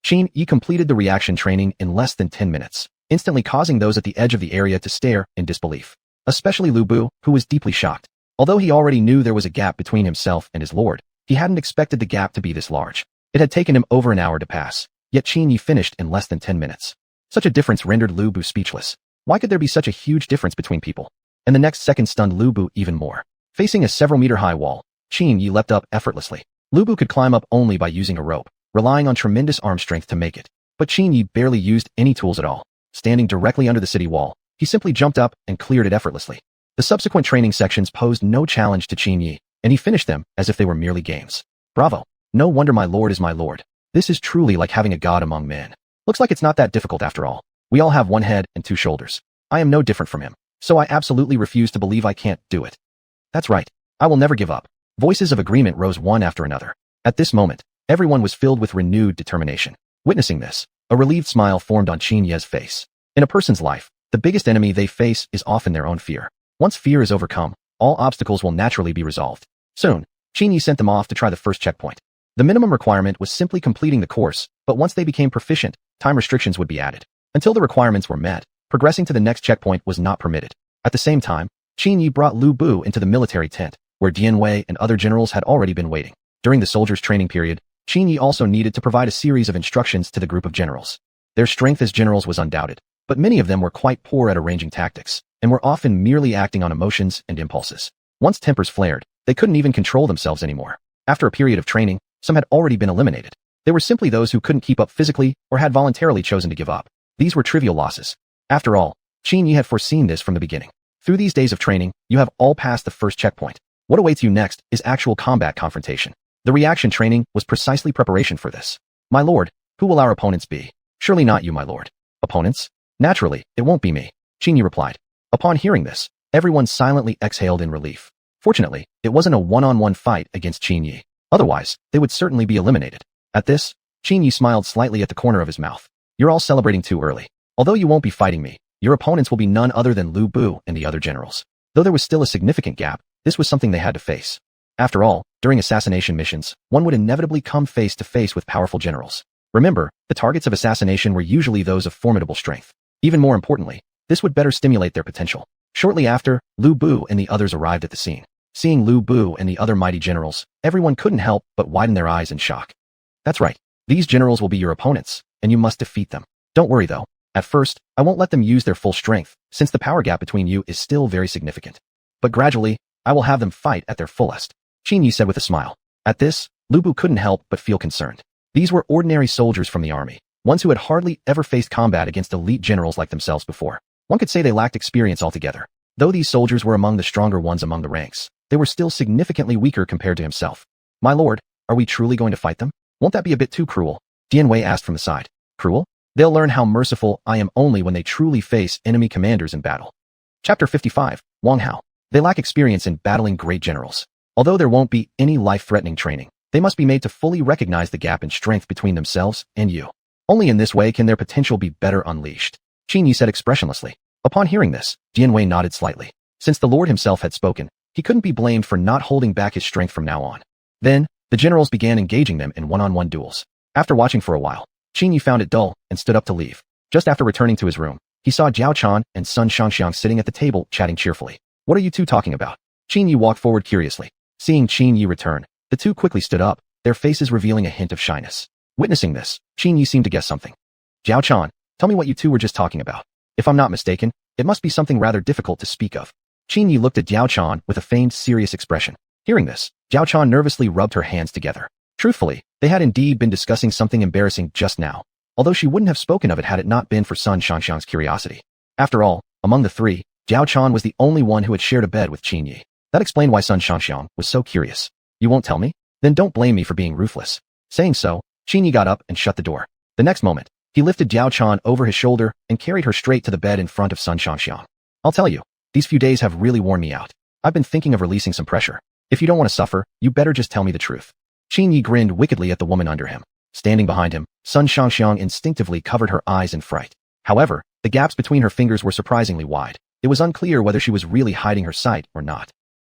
Qin Yi completed the reaction training in less than 10 minutes, instantly causing those at the edge of the area to stare in disbelief. Especially Lu Bu, who was deeply shocked. Although he already knew there was a gap between himself and his lord, he hadn't expected the gap to be this large. It had taken him over an hour to pass, yet Qin Yi finished in less than 10 minutes. Such a difference rendered Lu Bu speechless. Why could there be such a huge difference between people? And the next second stunned Lu Bu even more. Facing a several-meter-high wall, Qin Yi leapt up effortlessly. Lu Bu could climb up only by using a rope, relying on tremendous arm strength to make it. But Qin Yi barely used any tools at all. Standing directly under the city wall, he simply jumped up and cleared it effortlessly. The subsequent training sections posed no challenge to Qin Yi, and he finished them as if they were merely games. Bravo! No wonder my lord is my lord. This is truly like having a god among men. Looks like it's not that difficult after all. We all have one head and 2 shoulders. I am no different from him, so I absolutely refuse to believe I can't do it. That's right. I will never give up. Voices of agreement rose one after another. At this moment, everyone was filled with renewed determination. Witnessing this, a relieved smile formed on Qin Yi's face. In a person's life, the biggest enemy they face is often their own fear. Once fear is overcome, all obstacles will naturally be resolved. Soon, Qin Yi sent them off to try the first checkpoint. The minimum requirement was simply completing the course, but once they became proficient, time restrictions would be added. Until the requirements were met, progressing to the next checkpoint was not permitted. At the same time, Qin Yi brought Lu Bu into the military tent, where Dian Wei and other generals had already been waiting. During the soldiers' training period, Qin Yi also needed to provide a series of instructions to the group of generals. Their strength as generals was undoubted, but many of them were quite poor at arranging tactics, and were often merely acting on emotions and impulses. Once tempers flared, they couldn't even control themselves anymore. After a period of training, some had already been eliminated. They were simply those who couldn't keep up physically or had voluntarily chosen to give up. These were trivial losses. After all, Qin Yi had foreseen this from the beginning. Through these days of training, you have all passed the first checkpoint. What awaits you next is actual combat confrontation. The reaction training was precisely preparation for this. My lord, who will our opponents be? Surely not you, my lord. Opponents? Naturally, it won't be me, Qin Yi replied. Upon hearing this, everyone silently exhaled in relief. Fortunately, it wasn't a one-on-one fight against Qin Yi. Otherwise, they would certainly be eliminated. At this, Qin Yi smiled slightly at the corner of his mouth. You're all celebrating too early. Although you won't be fighting me, your opponents will be none other than Lu Bu and the other generals. Though there was still a significant gap, this was something they had to face. After all, during assassination missions, one would inevitably come face to face with powerful generals. Remember, the targets of assassination were usually those of formidable strength. Even more importantly, this would better stimulate their potential. Shortly after, Lu Bu and the others arrived at the scene. Seeing Lu Bu and the other mighty generals, everyone couldn't help but widen their eyes in shock. That's right. These generals will be your opponents, and you must defeat them. Don't worry though. At first, I won't let them use their full strength, since the power gap between you is still very significant. But gradually, I will have them fight at their fullest, Qin Yi said with a smile. At this, Lu Bu couldn't help but feel concerned. These were ordinary soldiers from the army, ones who had hardly ever faced combat against elite generals like themselves before. One could say they lacked experience altogether. Though these soldiers were among the stronger ones among the ranks, they were still significantly weaker compared to himself. My lord, are we truly going to fight them? Won't that be a bit too cruel? Dian Wei asked from the side. Cruel? They'll learn how merciful I am only when they truly face enemy commanders in battle. Chapter 55, Wang Hao. They lack experience in battling great generals. Although there won't be any life-threatening training, they must be made to fully recognize the gap in strength between themselves and you. Only in this way can their potential be better unleashed, Qin Yi said expressionlessly. Upon hearing this, Dian Wei nodded slightly. Since the Lord himself had spoken, he couldn't be blamed for not holding back his strength from now on. Then, the generals began engaging them in one-on-one duels. After watching for a while, Qin Yi found it dull and stood up to leave. Just after returning to his room, he saw Jiao Chan and Sun Shangxiang sitting at the table chatting cheerfully. What are you two talking about? Qin Yi walked forward curiously. Seeing Qin Yi return, the two quickly stood up, their faces revealing a hint of shyness. Witnessing this, Qin Yi seemed to guess something. Jiao Chan, tell me what you two were just talking about. If I'm not mistaken, it must be something rather difficult to speak of. Qin Yi looked at Jiao Chan with a feigned serious expression. Hearing this, Jiao Chan nervously rubbed her hands together. Truthfully, they had indeed been discussing something embarrassing just now, although she wouldn't have spoken of it had it not been for Sun Shangxiang's curiosity. After all, among the three, Jiao Chan was the only one who had shared a bed with Qin Yi. That explained why Sun Shangxiang was so curious. You won't tell me? Then don't blame me for being ruthless. Saying so, Qin Yi got up and shut the door. The next moment, he lifted Jiao Chan over his shoulder and carried her straight to the bed in front of Sun Shangxiang. I'll tell you, these few days have really worn me out. I've been thinking of releasing some pressure. If you don't want to suffer, you better just tell me the truth. Qin Yi grinned wickedly at the woman under him. Standing behind him, Sun Shangxiang instinctively covered her eyes in fright. However, the gaps between her fingers were surprisingly wide. It was unclear whether she was really hiding her sight or not.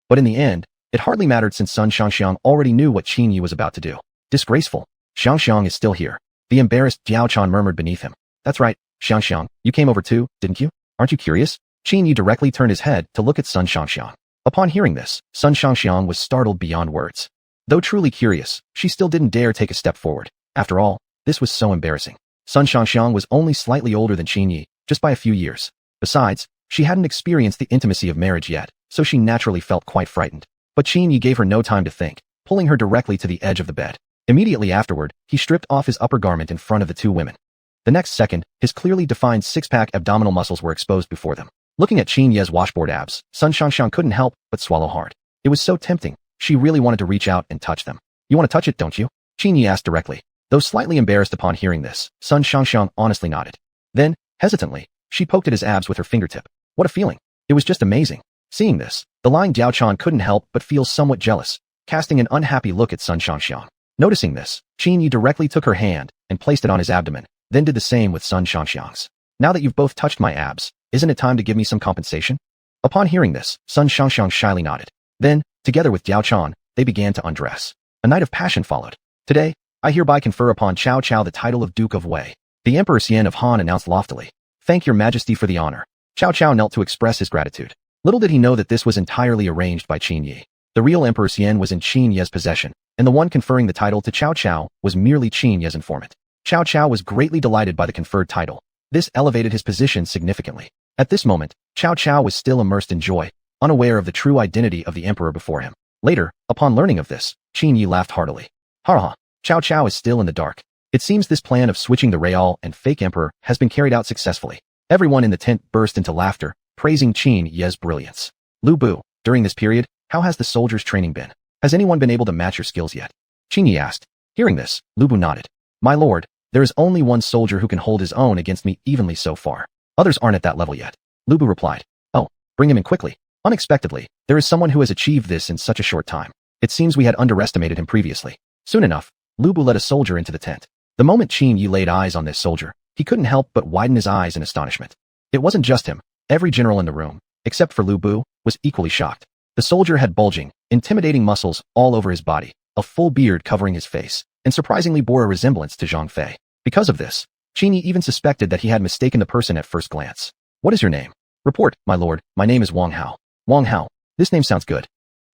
But in the end, it hardly mattered since Sun Shangxiang already knew what Qin Yi was about to do. Disgraceful. Shangxiang is still here. The embarrassed Jiao Chan murmured beneath him. That's right, Shangxiang, you came over too, didn't you? Aren't you curious? Qin Yi directly turned his head to look at Sun Shangxiang. Upon hearing this, Sun Shangxiang was startled beyond words. Though truly curious, she still didn't dare take a step forward. After all, this was so embarrassing. Sun Shangxiang was only slightly older than Qin Yi, just by a few years. Besides, she hadn't experienced the intimacy of marriage yet, so she naturally felt quite frightened. But Qin Yi gave her no time to think, pulling her directly to the edge of the bed. Immediately afterward, he stripped off his upper garment in front of the two women. The next second, his clearly defined six-pack abdominal muscles were exposed before them. Looking at Qin Yi's washboard abs, Sun Shangxiang couldn't help but swallow hard. It was so tempting, she really wanted to reach out and touch them. You want to touch it, don't you? Qin Yi asked directly. Though slightly embarrassed upon hearing this, Sun Shangxiang honestly nodded. Then, hesitantly, she poked at his abs with her fingertip. What a feeling. It was just amazing. Seeing this, the lying Jiao Chan couldn't help but feel somewhat jealous, casting an unhappy look at Sun Shangxiang. Noticing this, Qin Yi directly took her hand and placed it on his abdomen, then did the same with Sun Shangxiang's. Now that you've both touched my abs, isn't it time to give me some compensation? Upon hearing this, Sun Shangxiang shyly nodded. Then, together with Jiao Chan, they began to undress. A night of passion followed. Today, I hereby confer upon Cao Cao the title of Duke of Wei. The Emperor Xian of Han announced loftily. Thank your majesty for the honor. Cao Cao knelt to express his gratitude. Little did he know that this was entirely arranged by Qin Yi. The real Emperor Xian was in Qin Yi's possession, and the one conferring the title to Cao Cao was merely Qin Yi's informant. Cao Cao was greatly delighted by the conferred title. This elevated his position significantly. At this moment, Cao Cao was still immersed in joy, unaware of the true identity of the emperor before him. Later, upon learning of this, Qin Yi laughed heartily. Ha! Cao Cao is still in the dark. It seems this plan of switching the real and fake emperor has been carried out successfully. Everyone in the tent burst into laughter, praising Qin Yi's brilliance. Lu Bu, during this period, how has the soldiers' training been? Has anyone been able to match your skills yet? Qin Yi asked. Hearing this, Lu Bu nodded. My lord, there is only one soldier who can hold his own against me evenly so far. Others aren't at that level yet. Lu Bu replied. Oh, bring him in quickly. Unexpectedly, there is someone who has achieved this in such a short time. It seems we had underestimated him previously. Soon enough, Lu Bu led a soldier into the tent. The moment Qin Yi laid eyes on this soldier, he couldn't help but widen his eyes in astonishment. It wasn't just him. Every general in the room, except for Lu Bu, was equally shocked. The soldier had bulging, intimidating muscles all over his body, a full beard covering his face, and surprisingly bore a resemblance to Zhang Fei. Because of this, Qin Yi even suspected that he had mistaken the person at first glance. What is your name? Report, my lord, my name is Wang Hao. Wang Hao, this name sounds good.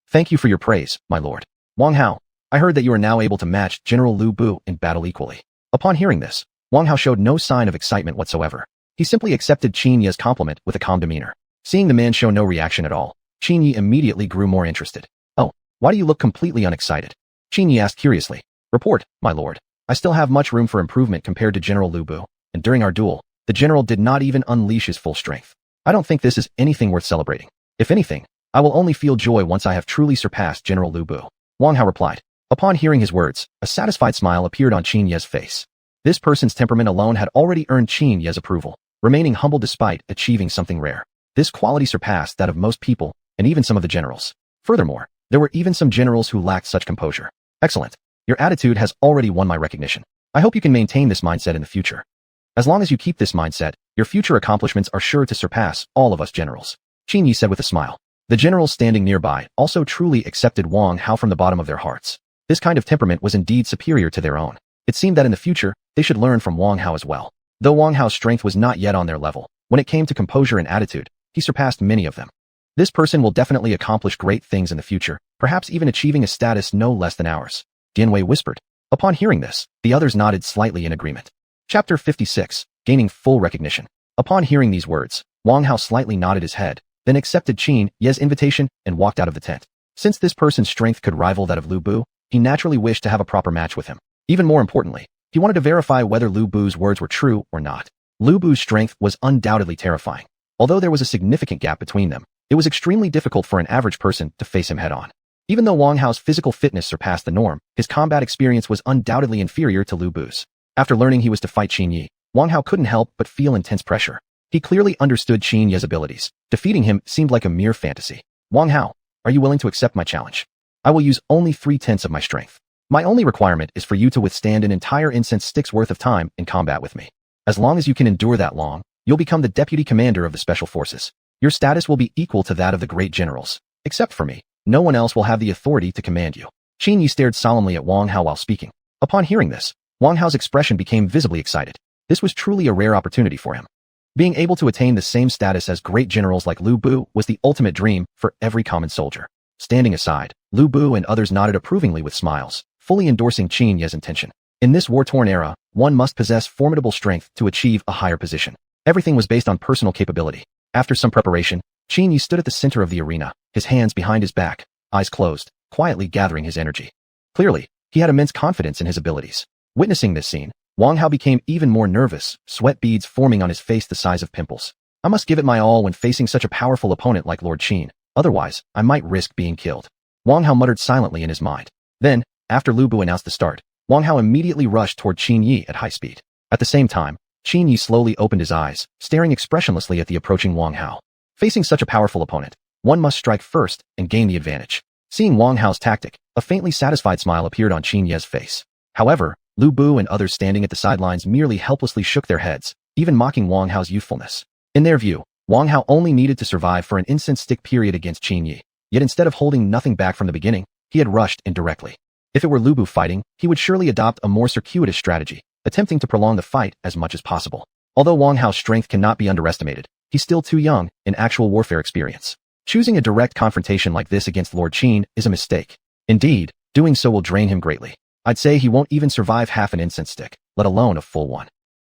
Thank you for your praise, my lord. Wang Hao, I heard that you are now able to match General Lu Bu in battle equally. Upon hearing this, Wang Hao showed no sign of excitement whatsoever. He simply accepted Qin Yi's compliment with a calm demeanor. Seeing the man show no reaction at all, Qin Yi immediately grew more interested. Oh, why do you look completely unexcited? Qin Yi asked curiously. Report, my lord. I still have much room for improvement compared to General Lu Bu, and during our duel, the general did not even unleash his full strength. I don't think this is anything worth celebrating. If anything, I will only feel joy once I have truly surpassed General Lu Bu. Wang Hao replied. Upon hearing his words, a satisfied smile appeared on Qin Yi's face. This person's temperament alone had already earned Qin Yi's approval, remaining humble despite achieving something rare. This quality surpassed that of most people, and even some of the generals. Furthermore, there were even some generals who lacked such composure. Excellent. Your attitude has already won my recognition. I hope you can maintain this mindset in the future. As long as you keep this mindset, your future accomplishments are sure to surpass all of us generals. Qin Yi said with a smile. The generals standing nearby also truly accepted Wang Hao from the bottom of their hearts. This kind of temperament was indeed superior to their own. It seemed that in the future, they should learn from Wang Hao as well. Though Wang Hao's strength was not yet on their level, when it came to composure and attitude, he surpassed many of them. This person will definitely accomplish great things in the future, perhaps even achieving a status no less than ours. Dian Wei whispered. Upon hearing this, the others nodded slightly in agreement. Chapter 56, Gaining Full Recognition. Upon hearing these words, Wang Hao slightly nodded his head, then accepted Qin Yi's invitation and walked out of the tent. Since this person's strength could rival that of Lu Bu, he naturally wished to have a proper match with him. Even more importantly, he wanted to verify whether Lu Bu's words were true or not. Lu Bu's strength was undoubtedly terrifying. Although there was a significant gap between them, it was extremely difficult for an average person to face him head-on. Even though Wang Hao's physical fitness surpassed the norm, his combat experience was undoubtedly inferior to Lu Bu's. After learning he was to fight Qin Yi, Wang Hao couldn't help but feel intense pressure. He clearly understood Qin Yi's abilities. Defeating him seemed like a mere fantasy. Wang Hao, are you willing to accept my challenge? I will use only 3/10 of my strength. My only requirement is for you to withstand an entire incense stick's worth of time in combat with me. As long as you can endure that long, you'll become the deputy commander of the special forces. Your status will be equal to that of the great generals. Except for me, no one else will have the authority to command you. Qin Yi stared solemnly at Wang Hao while speaking. Upon hearing this, Wang Hao's expression became visibly excited. This was truly a rare opportunity for him. Being able to attain the same status as great generals like Lu Bu was the ultimate dream for every common soldier. Standing aside, Lu Bu and others nodded approvingly with smiles, fully endorsing Qin Yi's intention. In this war-torn era, one must possess formidable strength to achieve a higher position. Everything was based on personal capability. After some preparation, Qin Yi stood at the center of the arena, his hands behind his back, eyes closed, quietly gathering his energy. Clearly, he had immense confidence in his abilities. Witnessing this scene, Wang Hao became even more nervous, sweat beads forming on his face the size of pimples. I must give it my all when facing such a powerful opponent like Lord Qin, otherwise, I might risk being killed. Wang Hao muttered silently in his mind. Then, after Lu Bu announced the start, Wang Hao immediately rushed toward Qin Yi at high speed. At the same time, Qin Yi slowly opened his eyes, staring expressionlessly at the approaching Wang Hao. Facing such a powerful opponent, one must strike first and gain the advantage. Seeing Wang Hao's tactic, a faintly satisfied smile appeared on Qin Yi's face. However, Lu Bu and others standing at the sidelines merely helplessly shook their heads, even mocking Wang Hao's youthfulness. In their view, Wang Hao only needed to survive for an incense stick period against Qin Yi. Yet instead of holding nothing back from the beginning, he had rushed in directly. If it were Lu Bu fighting, he would surely adopt a more circuitous strategy, attempting to prolong the fight as much as possible. Although Wang Hao's strength cannot be underestimated, he's still too young in actual warfare experience. Choosing a direct confrontation like this against Lord Qin is a mistake. Indeed, doing so will drain him greatly. I'd say he won't even survive half an incense stick, let alone a full one.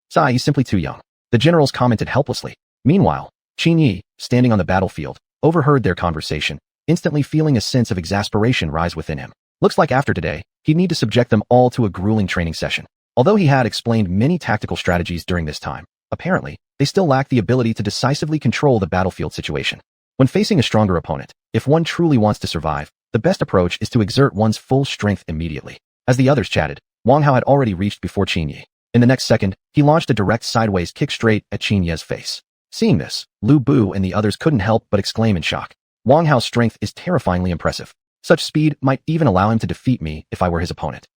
Sigh, he's simply too young. The generals commented helplessly. Meanwhile, Qin Yi, standing on the battlefield, overheard their conversation, instantly feeling a sense of exasperation rise within him. Looks like after today, he'd need to subject them all to a grueling training session. Although he had explained many tactical strategies during this time, apparently, they still lacked the ability to decisively control the battlefield situation. When facing a stronger opponent, if one truly wants to survive, the best approach is to exert one's full strength immediately. As the others chatted, Wang Hao had already reached before Qin Yi. In the next second, he launched a direct sideways kick straight at Qin Yi's face. Seeing this, Lu Bu and the others couldn't help but exclaim in shock. Wang Hao's strength is terrifyingly impressive. Such speed might even allow him to defeat me if I were his opponent.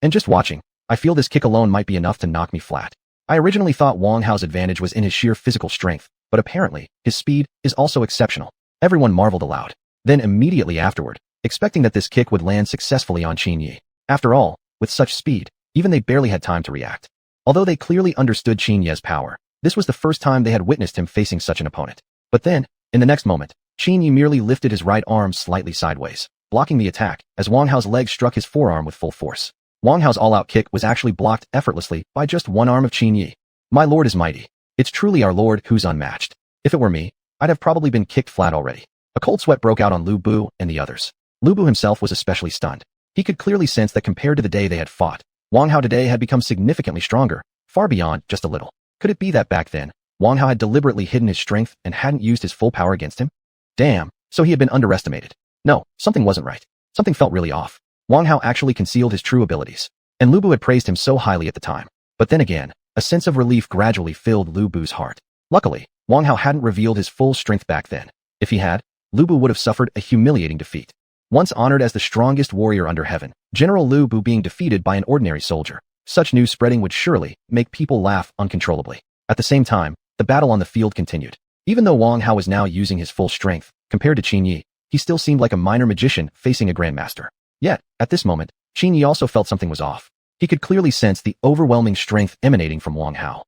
And just watching, I feel this kick alone might be enough to knock me flat. I originally thought Wang Hao's advantage was in his sheer physical strength, but apparently, his speed is also exceptional. Everyone marveled aloud. Then immediately afterward, expecting that this kick would land successfully on Qin Yi. After all, with such speed, even they barely had time to react. Although they clearly understood Qin Yi's power, this was the first time they had witnessed him facing such an opponent. But then, in the next moment, Qin Yi merely lifted his right arm slightly sideways, blocking the attack as Wang Hao's leg struck his forearm with full force. Wang Hao's all-out kick was actually blocked effortlessly by just one arm of Qin Yi. My lord is mighty. It's truly our lord who's unmatched. If it were me, I'd have probably been kicked flat already. A cold sweat broke out on Lu Bu and the others. Lu Bu himself was especially stunned. He could clearly sense that compared to the day they had fought, Wang Hao today had become significantly stronger, far beyond just a little. Could it be that back then, Wang Hao had deliberately hidden his strength and hadn't used his full power against him? Damn, so he had been underestimated. No, something wasn't right. Something felt really off. Wang Hao actually concealed his true abilities. And Lu Bu had praised him so highly at the time. But then again, a sense of relief gradually filled Lu Bu's heart. Luckily, Wang Hao hadn't revealed his full strength back then. If he had, Lu Bu would have suffered a humiliating defeat. Once honored as the strongest warrior under heaven, General Lu Bu being defeated by an ordinary soldier, such news spreading would surely make people laugh uncontrollably. At the same time, the battle on the field continued. Even though Wang Hao was now using his full strength, compared to Qin Yi, he still seemed like a minor magician facing a grandmaster. Yet, at this moment, Qin Yi also felt something was off. He could clearly sense the overwhelming strength emanating from Wang Hao.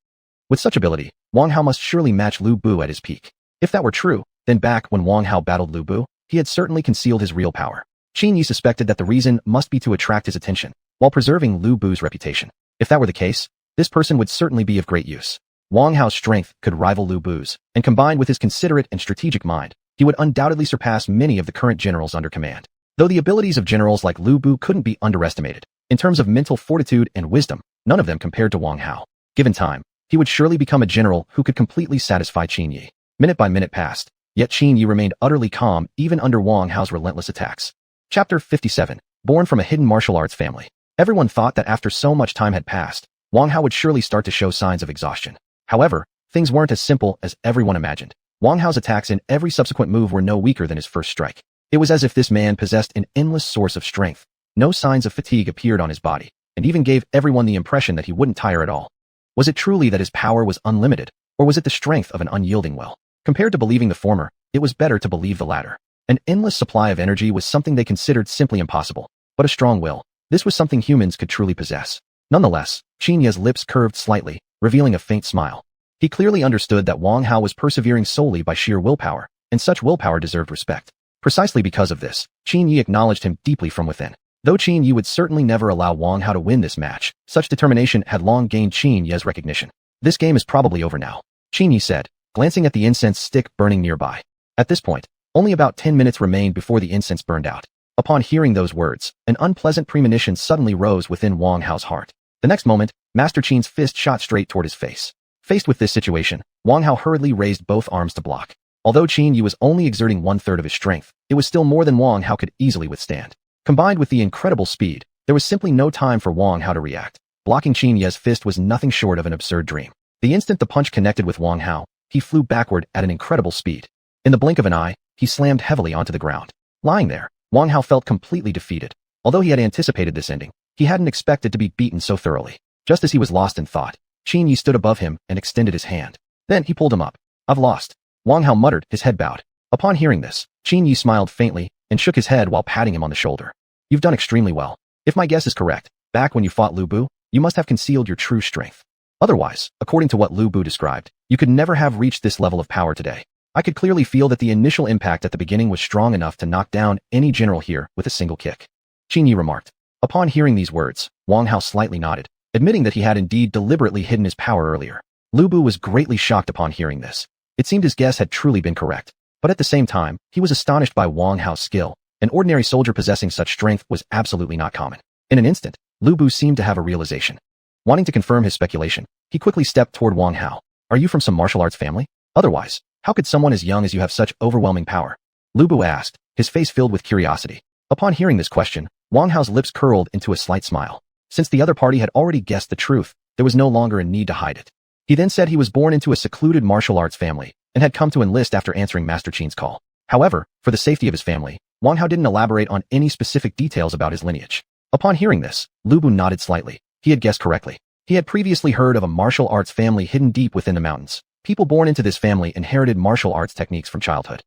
With such ability, Wang Hao must surely match Lu Bu at his peak. If that were true, then back when Wang Hao battled Lu Bu, he had certainly concealed his real power. Qin Yi suspected that the reason must be to attract his attention, while preserving Lu Bu's reputation. If that were the case, this person would certainly be of great use. Wang Hao's strength could rival Lu Bu's, and combined with his considerate and strategic mind, he would undoubtedly surpass many of the current generals under command. Though the abilities of generals like Lu Bu couldn't be underestimated, in terms of mental fortitude and wisdom, none of them compared to Wang Hao. Given time, he would surely become a general who could completely satisfy Qin Yi. Minute by minute passed, yet Qin Yi remained utterly calm even under Wang Hao's relentless attacks. Chapter 57. Born from a hidden martial arts family. Everyone thought that after so much time had passed, Wang Hao would surely start to show signs of exhaustion. However, things weren't as simple as everyone imagined. Wang Hao's attacks in every subsequent move were no weaker than his first strike. It was as if this man possessed an endless source of strength. No signs of fatigue appeared on his body, and even gave everyone the impression that he wouldn't tire at all. Was it truly that his power was unlimited, or was it the strength of an unyielding will? Compared to believing the former, it was better to believe the latter. An endless supply of energy was something they considered simply impossible, but a strong will, this was something humans could truly possess. Nonetheless, Qin Yi's lips curved slightly, revealing a faint smile. He clearly understood that Wang Hao was persevering solely by sheer willpower, and such willpower deserved respect. Precisely because of this, Qin Yi acknowledged him deeply from within. Though Qin Yi would certainly never allow Wang Hao to win this match, such determination had long gained Qin Yi's recognition. This game is probably over now, Qin Yi said, glancing at the incense stick burning nearby. At this point, only about 10 minutes remained before the incense burned out. Upon hearing those words, an unpleasant premonition suddenly rose within Wang Hao's heart. The next moment, Master Qin's fist shot straight toward his face. Faced with this situation, Wang Hao hurriedly raised both arms to block. Although Qin Yi was only exerting 1/3 of his strength, it was still more than Wang Hao could easily withstand. Combined with the incredible speed, there was simply no time for Wang Hao to react. Blocking Qin Yi's fist was nothing short of an absurd dream. The instant the punch connected with Wang Hao, he flew backward at an incredible speed. In the blink of an eye, he slammed heavily onto the ground. Lying there, Wang Hao felt completely defeated. Although he had anticipated this ending, he hadn't expected to be beaten so thoroughly. Just as he was lost in thought, Qin Yi stood above him and extended his hand. Then he pulled him up. I've lost. Wang Hao muttered, his head bowed. Upon hearing this, Qin Yi smiled faintly and shook his head while patting him on the shoulder. You've done extremely well. If my guess is correct, back when you fought Lu Bu, you must have concealed your true strength. Otherwise, according to what Lu Bu described, you could never have reached this level of power today. I could clearly feel that the initial impact at the beginning was strong enough to knock down any general here with a single kick. Qin Yi remarked. Upon hearing these words, Wang Hao slightly nodded, admitting that he had indeed deliberately hidden his power earlier. Lu Bu was greatly shocked upon hearing this. It seemed his guess had truly been correct. But at the same time, he was astonished by Wang Hao's skill. An ordinary soldier possessing such strength was absolutely not common. In an instant, Lu Bu seemed to have a realization. Wanting to confirm his speculation, he quickly stepped toward Wang Hao. Are you from some martial arts family? Otherwise, how could someone as young as you have such overwhelming power? Lu Bu asked, his face filled with curiosity. Upon hearing this question, Wang Hao's lips curled into a slight smile. Since the other party had already guessed the truth, there was no longer a need to hide it. He then said he was born into a secluded martial arts family and had come to enlist after answering Master Qin's call. However, for the safety of his family, Wang Hao didn't elaborate on any specific details about his lineage. Upon hearing this, Lu Bu nodded slightly. He had guessed correctly. He had previously heard of a martial arts family hidden deep within the mountains. People born into this family inherited martial arts techniques from childhood.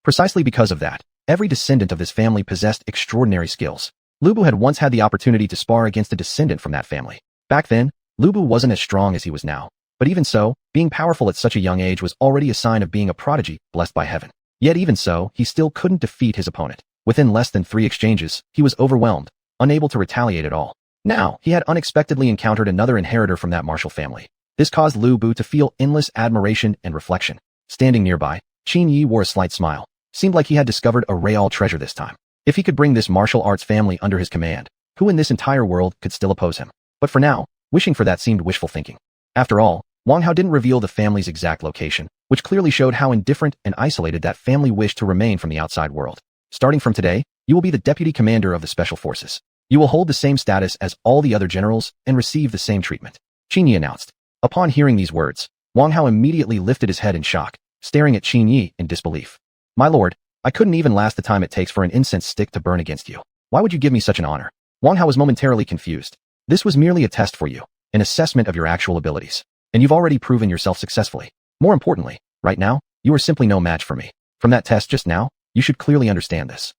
Precisely because of that, every descendant of this family possessed extraordinary skills. Lu Bu had once had the opportunity to spar against a descendant from that family. Back then, Lu Bu wasn't as strong as he was now. But even so, being powerful at such a young age was already a sign of being a prodigy, blessed by heaven. Yet even so, he still couldn't defeat his opponent. Within less than 3 exchanges, he was overwhelmed, unable to retaliate at all. Now, he had unexpectedly encountered another inheritor from that martial family. This caused Lu Bu to feel endless admiration and reflection. Standing nearby, Qin Yi wore a slight smile. Seemed like he had discovered a real treasure this time. If he could bring this martial arts family under his command, who in this entire world could still oppose him? But for now, wishing for that seemed wishful thinking. After all, Wang Hao didn't reveal the family's exact location, which clearly showed how indifferent and isolated that family wished to remain from the outside world. Starting from today, you will be the deputy commander of the special forces. You will hold the same status as all the other generals and receive the same treatment, Qin Yi announced. Upon hearing these words, Wang Hao immediately lifted his head in shock, staring at Qin Yi in disbelief. My lord, I couldn't even last the time it takes for an incense stick to burn against you. Why would you give me such an honor? Wang Hao was momentarily confused. This was merely a test for you, an assessment of your actual abilities. And you've already proven yourself successfully. More importantly, right now, you are simply no match for me. From that test just now, you should clearly understand this.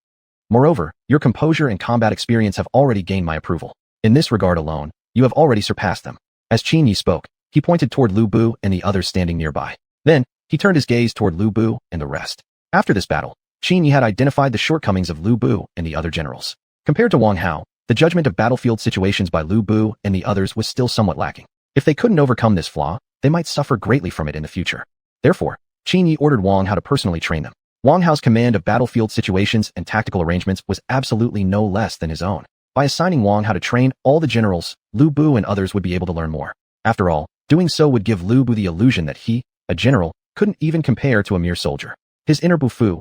Moreover, your composure and combat experience have already gained my approval. In this regard alone, you have already surpassed them. As Qin Yi spoke, he pointed toward Lu Bu and the others standing nearby. Then, he turned his gaze toward Lu Bu and the rest. After this battle, Qin Yi had identified the shortcomings of Lu Bu and the other generals. Compared to Wang Hao, the judgment of battlefield situations by Lu Bu and the others was still somewhat lacking. If they couldn't overcome this flaw, they might suffer greatly from it in the future. Therefore, Qin Yi ordered Wang Hao to personally train them. Wang Hao's command of battlefield situations and tactical arrangements was absolutely no less than his own. By assigning Wang Hao to train all the generals, Lu Bu and others would be able to learn more. After all, doing so would give Lu Bu the illusion that he, a general, couldn't even compare to a mere soldier. His inner bufu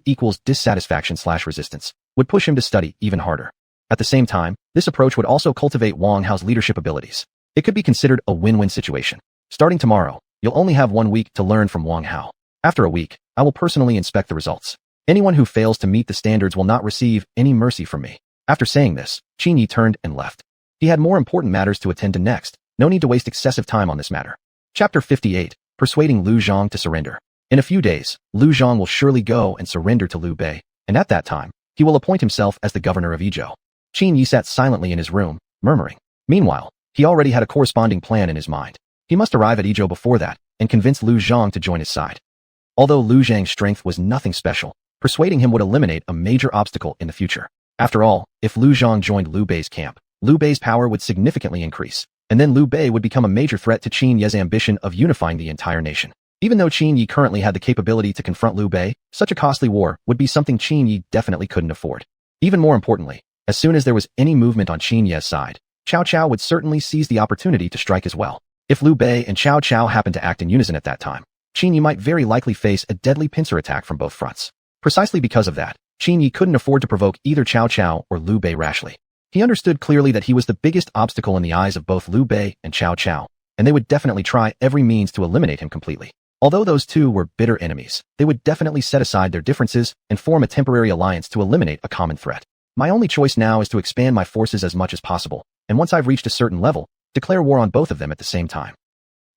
equals dissatisfaction/resistance, would push him to study even harder. At the same time, this approach would also cultivate Wang Hao's leadership abilities. It could be considered a win-win situation. Starting tomorrow, you'll only have 1 week to learn from Wang Hao. After a week, I will personally inspect the results. Anyone who fails to meet the standards will not receive any mercy from me. After saying this, Qin Yi turned and left. He had more important matters to attend to next. No need to waste excessive time on this matter. Chapter 58, Persuading Lu Zhang to Surrender. In a few days, Lu Zhang will surely go and surrender to Liu Bei, and at that time, he will appoint himself as the governor of Yizhou. Qin Yi sat silently in his room, murmuring. Meanwhile, he already had a corresponding plan in his mind. He must arrive at Yizhou before that, and convince Lu Zhang to join his side. Although Lu Zhang's strength was nothing special, persuading him would eliminate a major obstacle in the future. After all, if Lu Zhang joined Liu Bei's camp, Liu Bei's power would significantly increase, and then Liu Bei would become a major threat to Qin Yi's ambition of unifying the entire nation. Even though Qin Yi currently had the capability to confront Liu Bei, such a costly war would be something Qin Yi definitely couldn't afford. Even more importantly, as soon as there was any movement on Qin Yi's side, Cao Cao would certainly seize the opportunity to strike as well. If Liu Bei and Cao Cao happened to act in unison at that time, Qin Yi might very likely face a deadly pincer attack from both fronts. Precisely because of that, Qin Yi couldn't afford to provoke either Cao Cao or Liu Bei rashly. He understood clearly that he was the biggest obstacle in the eyes of both Liu Bei and Cao Cao, and they would definitely try every means to eliminate him completely. Although those two were bitter enemies, they would definitely set aside their differences and form a temporary alliance to eliminate a common threat. My only choice now is to expand my forces as much as possible, and once I've reached a certain level, declare war on both of them at the same time.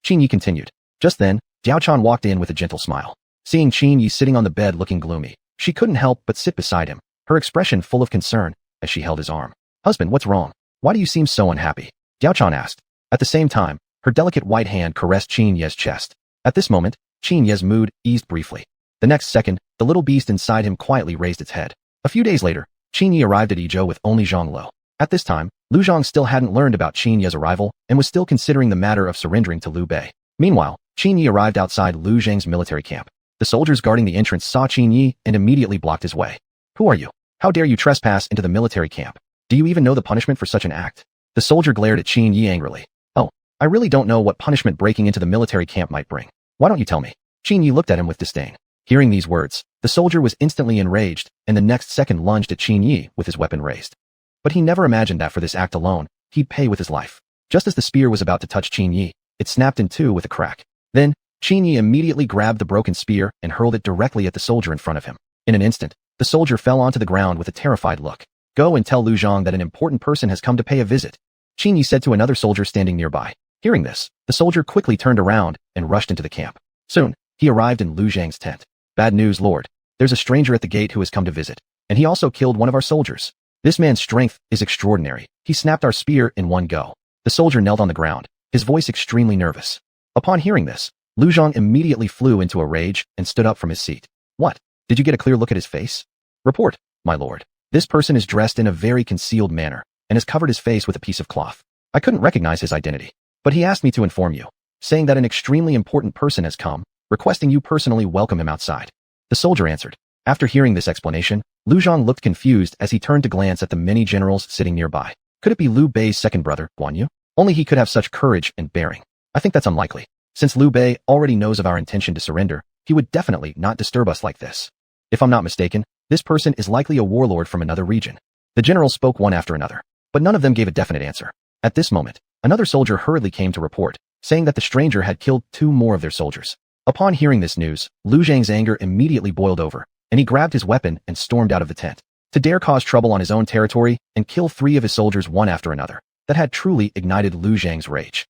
Qin Yi continued. Just then, Diao Chan walked in with a gentle smile. Seeing Qin Yi sitting on the bed looking gloomy, she couldn't help but sit beside him, her expression full of concern as she held his arm. Husband, what's wrong? Why do you seem so unhappy? Diao Chan asked. At the same time, her delicate white hand caressed Qin Yi's chest. At this moment, Qin Yi's mood eased briefly. The next second, the little beast inside him quietly raised its head. A few days later, Qin Yi arrived at Yizhou with only Zhang Lo. At this time, Lu Zhang still hadn't learned about Qin Ye's arrival and was still considering the matter of surrendering to Liu Bei. Meanwhile, Qin Ye arrived outside Lu Zhang's military camp. The soldiers guarding the entrance saw Qin Ye and immediately blocked his way. "Who are you? How dare you trespass into the military camp? Do you even know the punishment for such an act?" The soldier glared at Qin Ye angrily. "Oh, I really don't know what punishment breaking into the military camp might bring. Why don't you tell me?" Qin Ye looked at him with disdain. Hearing these words, the soldier was instantly enraged and the next second lunged at Qin Ye with his weapon raised. But he never imagined that for this act alone, he'd pay with his life. Just as the spear was about to touch Qin Ye, it snapped in two with a crack. Then, Qin Ye immediately grabbed the broken spear and hurled it directly at the soldier in front of him. In an instant, the soldier fell onto the ground with a terrified look. "Go and tell Lu Zhang that an important person has come to pay a visit," Qin Ye said to another soldier standing nearby. Hearing this, the soldier quickly turned around and rushed into the camp. Soon, he arrived in Lu Zhang's tent. "Bad news, Lord. There's a stranger at the gate who has come to visit, and he also killed one of our soldiers. This man's strength is extraordinary. He snapped our spear in one go." The soldier knelt on the ground, his voice extremely nervous. Upon hearing this, Lu Zhang immediately flew into a rage and stood up from his seat. "What? Did you get a clear look at his face?" "Report, my lord. This person is dressed in a very concealed manner and has covered his face with a piece of cloth. I couldn't recognize his identity, but he asked me to inform you, saying that an extremely important person has come, requesting you personally welcome him outside." The soldier answered. After hearing this explanation, Lu Zhang looked confused as he turned to glance at the many generals sitting nearby. Could it be Liu Bei's second brother, Guan Yu? Only he could have such courage and bearing. I think that's unlikely. Since Liu Bei already knows of our intention to surrender, he would definitely not disturb us like this. If I'm not mistaken, this person is likely a warlord from another region. The generals spoke one after another, but none of them gave a definite answer. At this moment, another soldier hurriedly came to report, saying that the stranger had killed 2 more of their soldiers. Upon hearing this news, Lu Zhang's anger immediately boiled over, and he grabbed his weapon and stormed out of the tent. To dare cause trouble on his own territory and kill 3 of his soldiers one after another, that had truly ignited Lu Zhang's rage.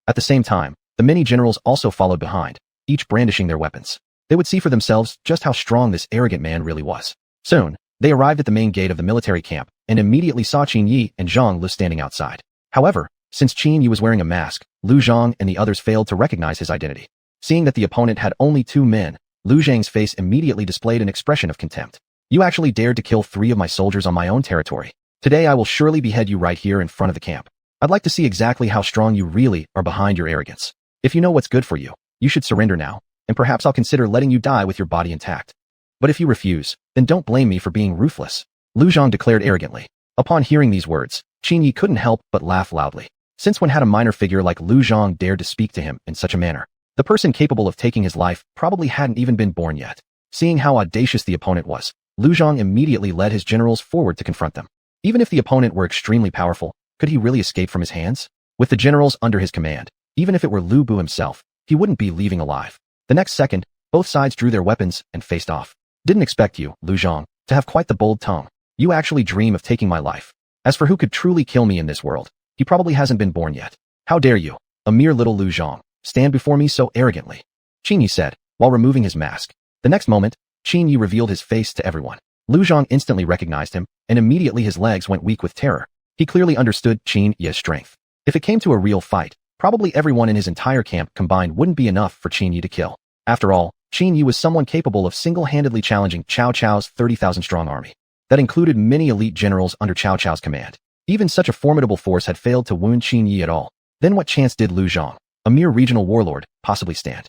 At the same time, the many generals also followed behind, each brandishing their weapons. They would see for themselves just how strong this arrogant man really was. Soon, they arrived at the main gate of the military camp and immediately saw Qin Ye and Zhang Lu standing outside. However, since Qin Ye was wearing a mask, Lu Zhang and the others failed to recognize his identity. Seeing that the opponent had only 2 men, Lu Zhang's face immediately displayed an expression of contempt. "You actually dared to kill 3 of my soldiers on my own territory. Today I will surely behead you right here in front of the camp. I'd like to see exactly how strong you really are behind your arrogance. If you know what's good for you, you should surrender now, and perhaps I'll consider letting you die with your body intact. But if you refuse, then don't blame me for being ruthless," Lu Zhang declared arrogantly. Upon hearing these words, Qin Ye couldn't help but laugh loudly. Since when had a minor figure like Lu Zhang dared to speak to him in such a manner? The person capable of taking his life probably hadn't even been born yet. Seeing how audacious the opponent was, Lu Zhang immediately led his generals forward to confront them. Even if the opponent were extremely powerful, could he really escape from his hands? With the generals under his command, even if it were Lu Bu himself, he wouldn't be leaving alive. The next second, both sides drew their weapons and faced off. "Didn't expect you, Lu Zhang, to have quite the bold tongue. You actually dream of taking my life. As for who could truly kill me in this world, he probably hasn't been born yet. How dare you, a mere little Lu Zhang, stand before me so arrogantly?" Qin Ye said, while removing his mask. The next moment, Qin Ye revealed his face to everyone. Lu Zhang instantly recognized him, and immediately his legs went weak with terror. He clearly understood Qin Ye's strength. If it came to a real fight, probably everyone in his entire camp combined wouldn't be enough for Qin Ye to kill. After all, Qin Ye was someone capable of single-handedly challenging Cao Cao's 30,000-strong army. That included many elite generals under Cao Cao's command. Even such a formidable force had failed to wound Qin Ye at all. Then what chance did Lu Zhang, a mere regional warlord, possibly stand?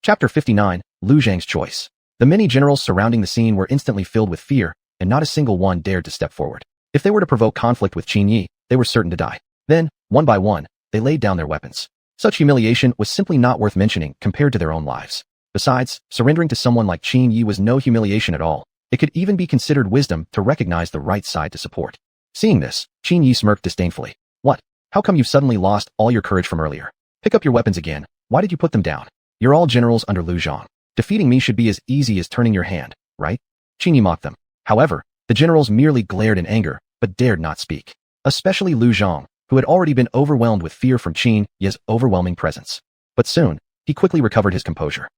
Chapter 59, Lu Zhang's Choice. The many generals surrounding the scene were instantly filled with fear, and not a single one dared to step forward. If they were to provoke conflict with Qin Ye, they were certain to die. Then, one by one, they laid down their weapons. Such humiliation was simply not worth mentioning compared to their own lives. Besides, surrendering to someone like Qin Ye was no humiliation at all. It could even be considered wisdom to recognize the right side to support. Seeing this, Qin Ye smirked disdainfully. "What? How come you've suddenly lost all your courage from earlier? Pick up your weapons again. Why did you put them down? You're all generals under Lu Zhang. Defeating me should be as easy as turning your hand, right?" Qin Ye mocked them. However, the generals merely glared in anger, but dared not speak. Especially Lu Zhang, who had already been overwhelmed with fear from Qin Ye's overwhelming presence. But soon, he quickly recovered his composure.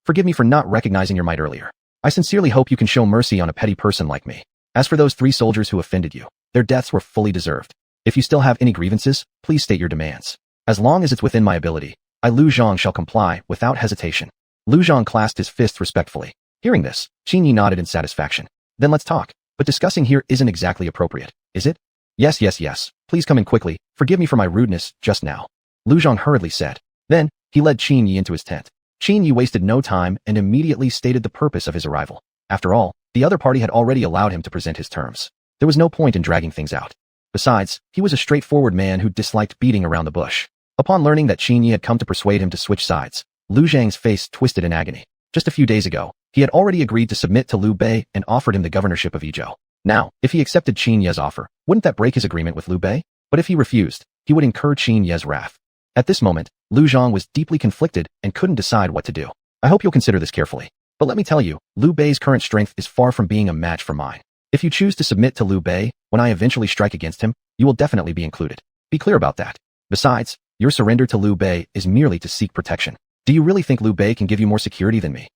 Forgive me for not recognizing your might earlier. I sincerely hope you can show mercy on a petty person like me. As for those 3 soldiers who offended you, their deaths were fully deserved. If you still have any grievances, please state your demands. As long as it's within my ability, I Lu Zhang shall comply without hesitation." Lu Zhang clasped his fists respectfully. Hearing this, Qin Ye nodded in satisfaction. "Then let's talk. But discussing here isn't exactly appropriate, is it? Yes, yes, yes. Please come in quickly. Forgive me for my rudeness just now. Lu Zhang hurriedly said. Then, he led Qin Yi into his tent. Qin Yi wasted no time and immediately stated the purpose of his arrival. After all, the other party had already allowed him to present his terms. There was no point in dragging things out. Besides, he was a straightforward man who disliked beating around the bush. Upon learning that Qin Yi had come to persuade him to switch sides, Lu Zhang's face twisted in agony. Just a few days ago, he had already agreed to submit to Liu Bei and offered him the governorship of Yizhou. Now, if he accepted Qin Ye's offer, wouldn't that break his agreement with Liu Bei? But if he refused, he would incur Qin Ye's wrath. At this moment, Lu Zhang was deeply conflicted and couldn't decide what to do. I hope you'll consider this carefully. But let me tell you, Liu Bei's current strength is far from being a match for mine. If you choose to submit to Liu Bei, when I eventually strike against him, you will definitely be included. Be clear about that. Besides, your surrender to Liu Bei is merely to seek protection. Do you really think Liu Bei can give you more security than me?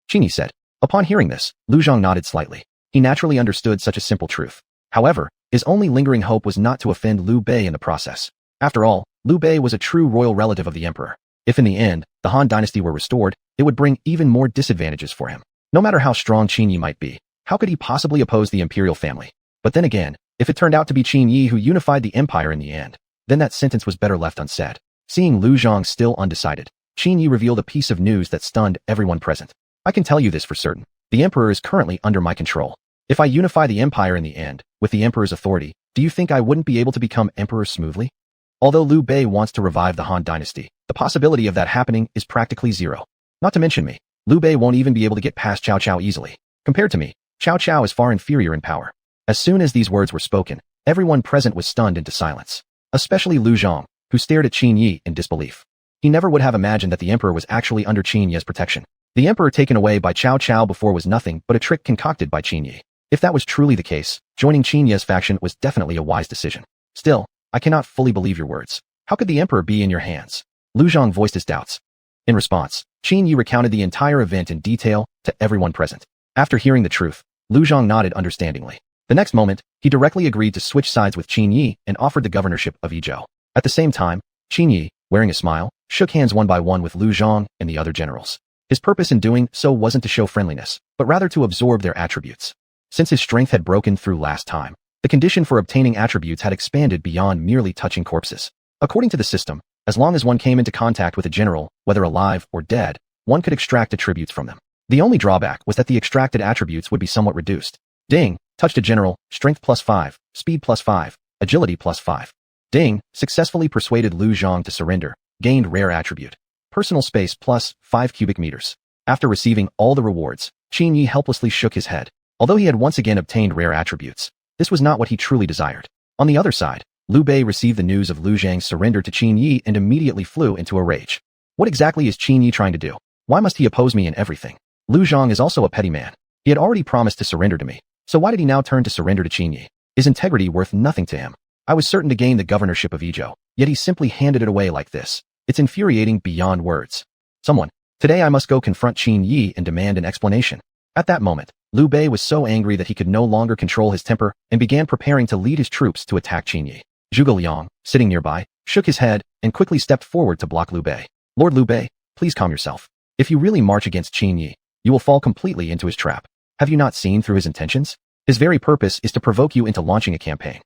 Qin Yi said. Upon hearing this, Lu Zhang nodded slightly. He naturally understood such a simple truth. However, his only lingering hope was not to offend Liu Bei in the process. After all, Liu Bei was a true royal relative of the emperor. If in the end, the Han Dynasty were restored, it would bring even more disadvantages for him. No matter how strong Qin Yi might be, how could he possibly oppose the imperial family? But then again, if it turned out to be Qin Yi who unified the empire in the end, then that sentence was better left unsaid. Seeing Lu Zhang still undecided, Qin Yi revealed a piece of news that stunned everyone present. I can tell you this for certain. The emperor is currently under my control. If I unify the empire in the end, with the emperor's authority, do you think I wouldn't be able to become emperor smoothly? Although Liu Bei wants to revive the Han Dynasty, the possibility of that happening is practically zero. Not to mention me, Liu Bei won't even be able to get past Cao Cao easily. Compared to me, Cao Cao is far inferior in power. As soon as these words were spoken, everyone present was stunned into silence. Especially Lu Zhang, who stared at Qin Yi in disbelief. He never would have imagined that the emperor was actually under Qin Yi's protection. The emperor taken away by Cao Cao before was nothing but a trick concocted by Qin Yi. If that was truly the case, joining Qin Yi's faction was definitely a wise decision. Still, I cannot fully believe your words. How could the emperor be in your hands? Lu Zhang voiced his doubts. In response, Qin Yi recounted the entire event in detail to everyone present. After hearing the truth, Lu Zhang nodded understandingly. The next moment, he directly agreed to switch sides with Qin Yi and offered the governorship of Yizhou. At the same time, Qin Yi, wearing a smile, shook hands one by one with Lu Zhang and the other generals. His purpose in doing so wasn't to show friendliness, but rather to absorb their attributes. Since his strength had broken through last time, the condition for obtaining attributes had expanded beyond merely touching corpses. According to the system, as long as one came into contact with a general, whether alive or dead, one could extract attributes from them. The only drawback was that the extracted attributes would be somewhat reduced. Ding, touched a general, strength +5, speed +5, agility +5. Ding, successfully persuaded Lu Zhang to surrender, gained rare attribute. Personal space +5 cubic meters. After receiving all the rewards, Qin Yi helplessly shook his head. Although he had once again obtained rare attributes, this was not what he truly desired. On the other side, Liu Bei received the news of Lu Zhang's surrender to Qin Yi and immediately flew into a rage. What exactly is Qin Yi trying to do? Why must he oppose me in everything? Lu Zhang is also a petty man. He had already promised to surrender to me, so why did he now turn to surrender to Qin Yi? Is integrity worth nothing to him? I was certain to gain the governorship of Yizhou, yet he simply handed it away like this. It's infuriating beyond words. Someone, today I must go confront Qin Yi and demand an explanation. At that moment, Liu Bei was so angry that he could no longer control his temper and began preparing to lead his troops to attack Qin Yi. Zhuge Liang, sitting nearby, shook his head and quickly stepped forward to block Liu Bei. Lord Liu Bei, please calm yourself. If you really march against Qin Yi, you will fall completely into his trap. Have you not seen through his intentions? His very purpose is to provoke you into launching a campaign.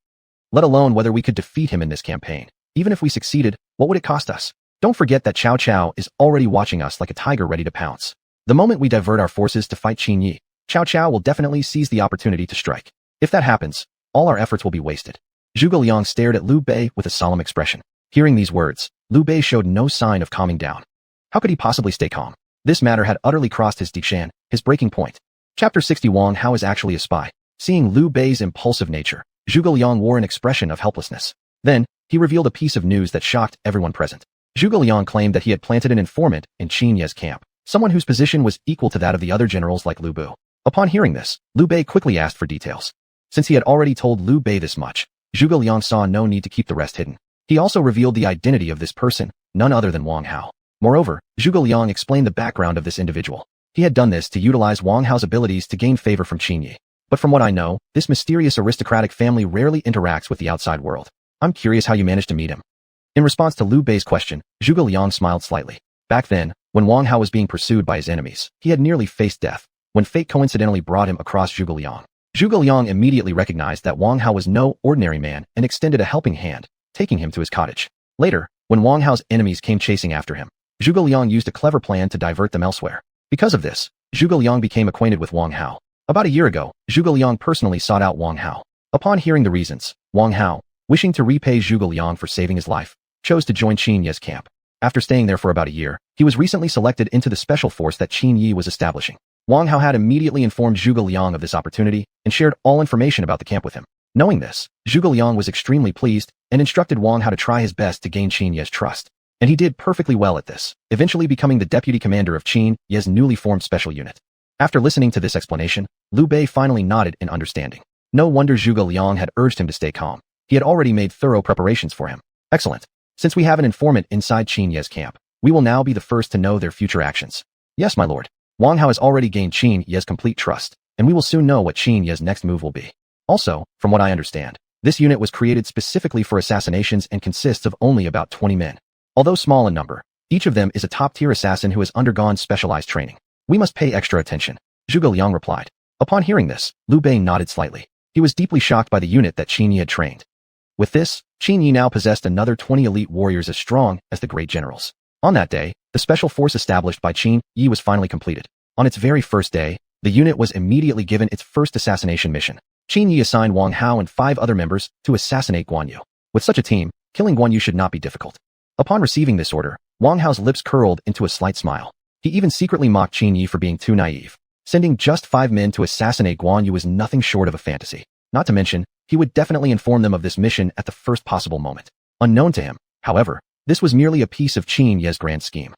Let alone whether we could defeat him in this campaign. Even if we succeeded, what would it cost us? Don't forget that Cao Cao is already watching us like a tiger ready to pounce. The moment we divert our forces to fight Qin Yi, Cao Cao will definitely seize the opportunity to strike. If that happens, all our efforts will be wasted. Zhuge Liang stared at Liu Bei with a solemn expression. Hearing these words, Liu Bei showed no sign of calming down. How could he possibly stay calm? This matter had utterly crossed his dikshan, his breaking point. Chapter 60 Wang Hao is actually a spy. Seeing Liu Bei's impulsive nature, Zhuge Liang wore an expression of helplessness. Then, he revealed a piece of news that shocked everyone present. Zhuge Liang claimed that he had planted an informant in Qin Ye's camp, someone whose position was equal to that of the other generals like Lu Bu. Upon hearing this, Liu Bei quickly asked for details. Since he had already told Liu Bei this much, Zhuge Liang saw no need to keep the rest hidden. He also revealed the identity of this person, none other than Wang Hao. Moreover, Zhuge Liang explained the background of this individual. He had done this to utilize Wang Hao's abilities to gain favor from Qin Yi. But from what I know, this mysterious aristocratic family rarely interacts with the outside world. I'm curious how you managed to meet him. In response to Liu Bei's question, Zhuge Liang smiled slightly. Back then, when Wang Hao was being pursued by his enemies, he had nearly faced death, when fate coincidentally brought him across Zhuge Liang. Zhuge Liang immediately recognized that Wang Hao was no ordinary man and extended a helping hand, taking him to his cottage. Later, when Wang Hao's enemies came chasing after him, Zhuge Liang used a clever plan to divert them elsewhere. Because of this, Zhuge Liang became acquainted with Wang Hao. About a year ago, Zhuge Liang personally sought out Wang Hao. Upon hearing the reasons, Wang Hao, wishing to repay Zhuge Liang for saving his life, chose to join Qin Ye's camp. After staying there for about a year, he was recently selected into the special force that Qin Yi was establishing. Wang Hao had immediately informed Zhuge Liang of this opportunity and shared all information about the camp with him. Knowing this, Zhuge Liang was extremely pleased and instructed Wang Hao to try his best to gain Qin Ye's trust. And he did perfectly well at this, eventually becoming the deputy commander of Qin Ye's newly formed special unit. After listening to this explanation, Liu Bei finally nodded in understanding. No wonder Zhuge Liang had urged him to stay calm. He had already made thorough preparations for him. Excellent. Since we have an informant inside Qin Ye's camp, we will now be the first to know their future actions. Yes, my lord. Wang Hao has already gained Qin Ye's complete trust, and we will soon know what Qin Ye's next move will be. Also, from what I understand, this unit was created specifically for assassinations and consists of only about 20 men. Although small in number, each of them is a top-tier assassin who has undergone specialized training. We must pay extra attention, Zhuge Liang replied. Upon hearing this, Liu Bei nodded slightly. He was deeply shocked by the unit that Qin Yi had trained. With this, Qin Yi now possessed another 20 elite warriors as strong as the great generals. On that day, the special force established by Qin Yi was finally completed. On its very first day, the unit was immediately given its first assassination mission. Qin Yi assigned Wang Hao and 5 other members to assassinate Guan Yu. With such a team, killing Guan Yu should not be difficult. Upon receiving this order, Wang Hao's lips curled into a slight smile. He even secretly mocked Qin Yi for being too naive. Sending just 5 men to assassinate Guan Yu was nothing short of a fantasy. Not to mention, he would definitely inform them of this mission at the first possible moment. Unknown to him, however, this was merely a piece of Qin Ye's grand scheme.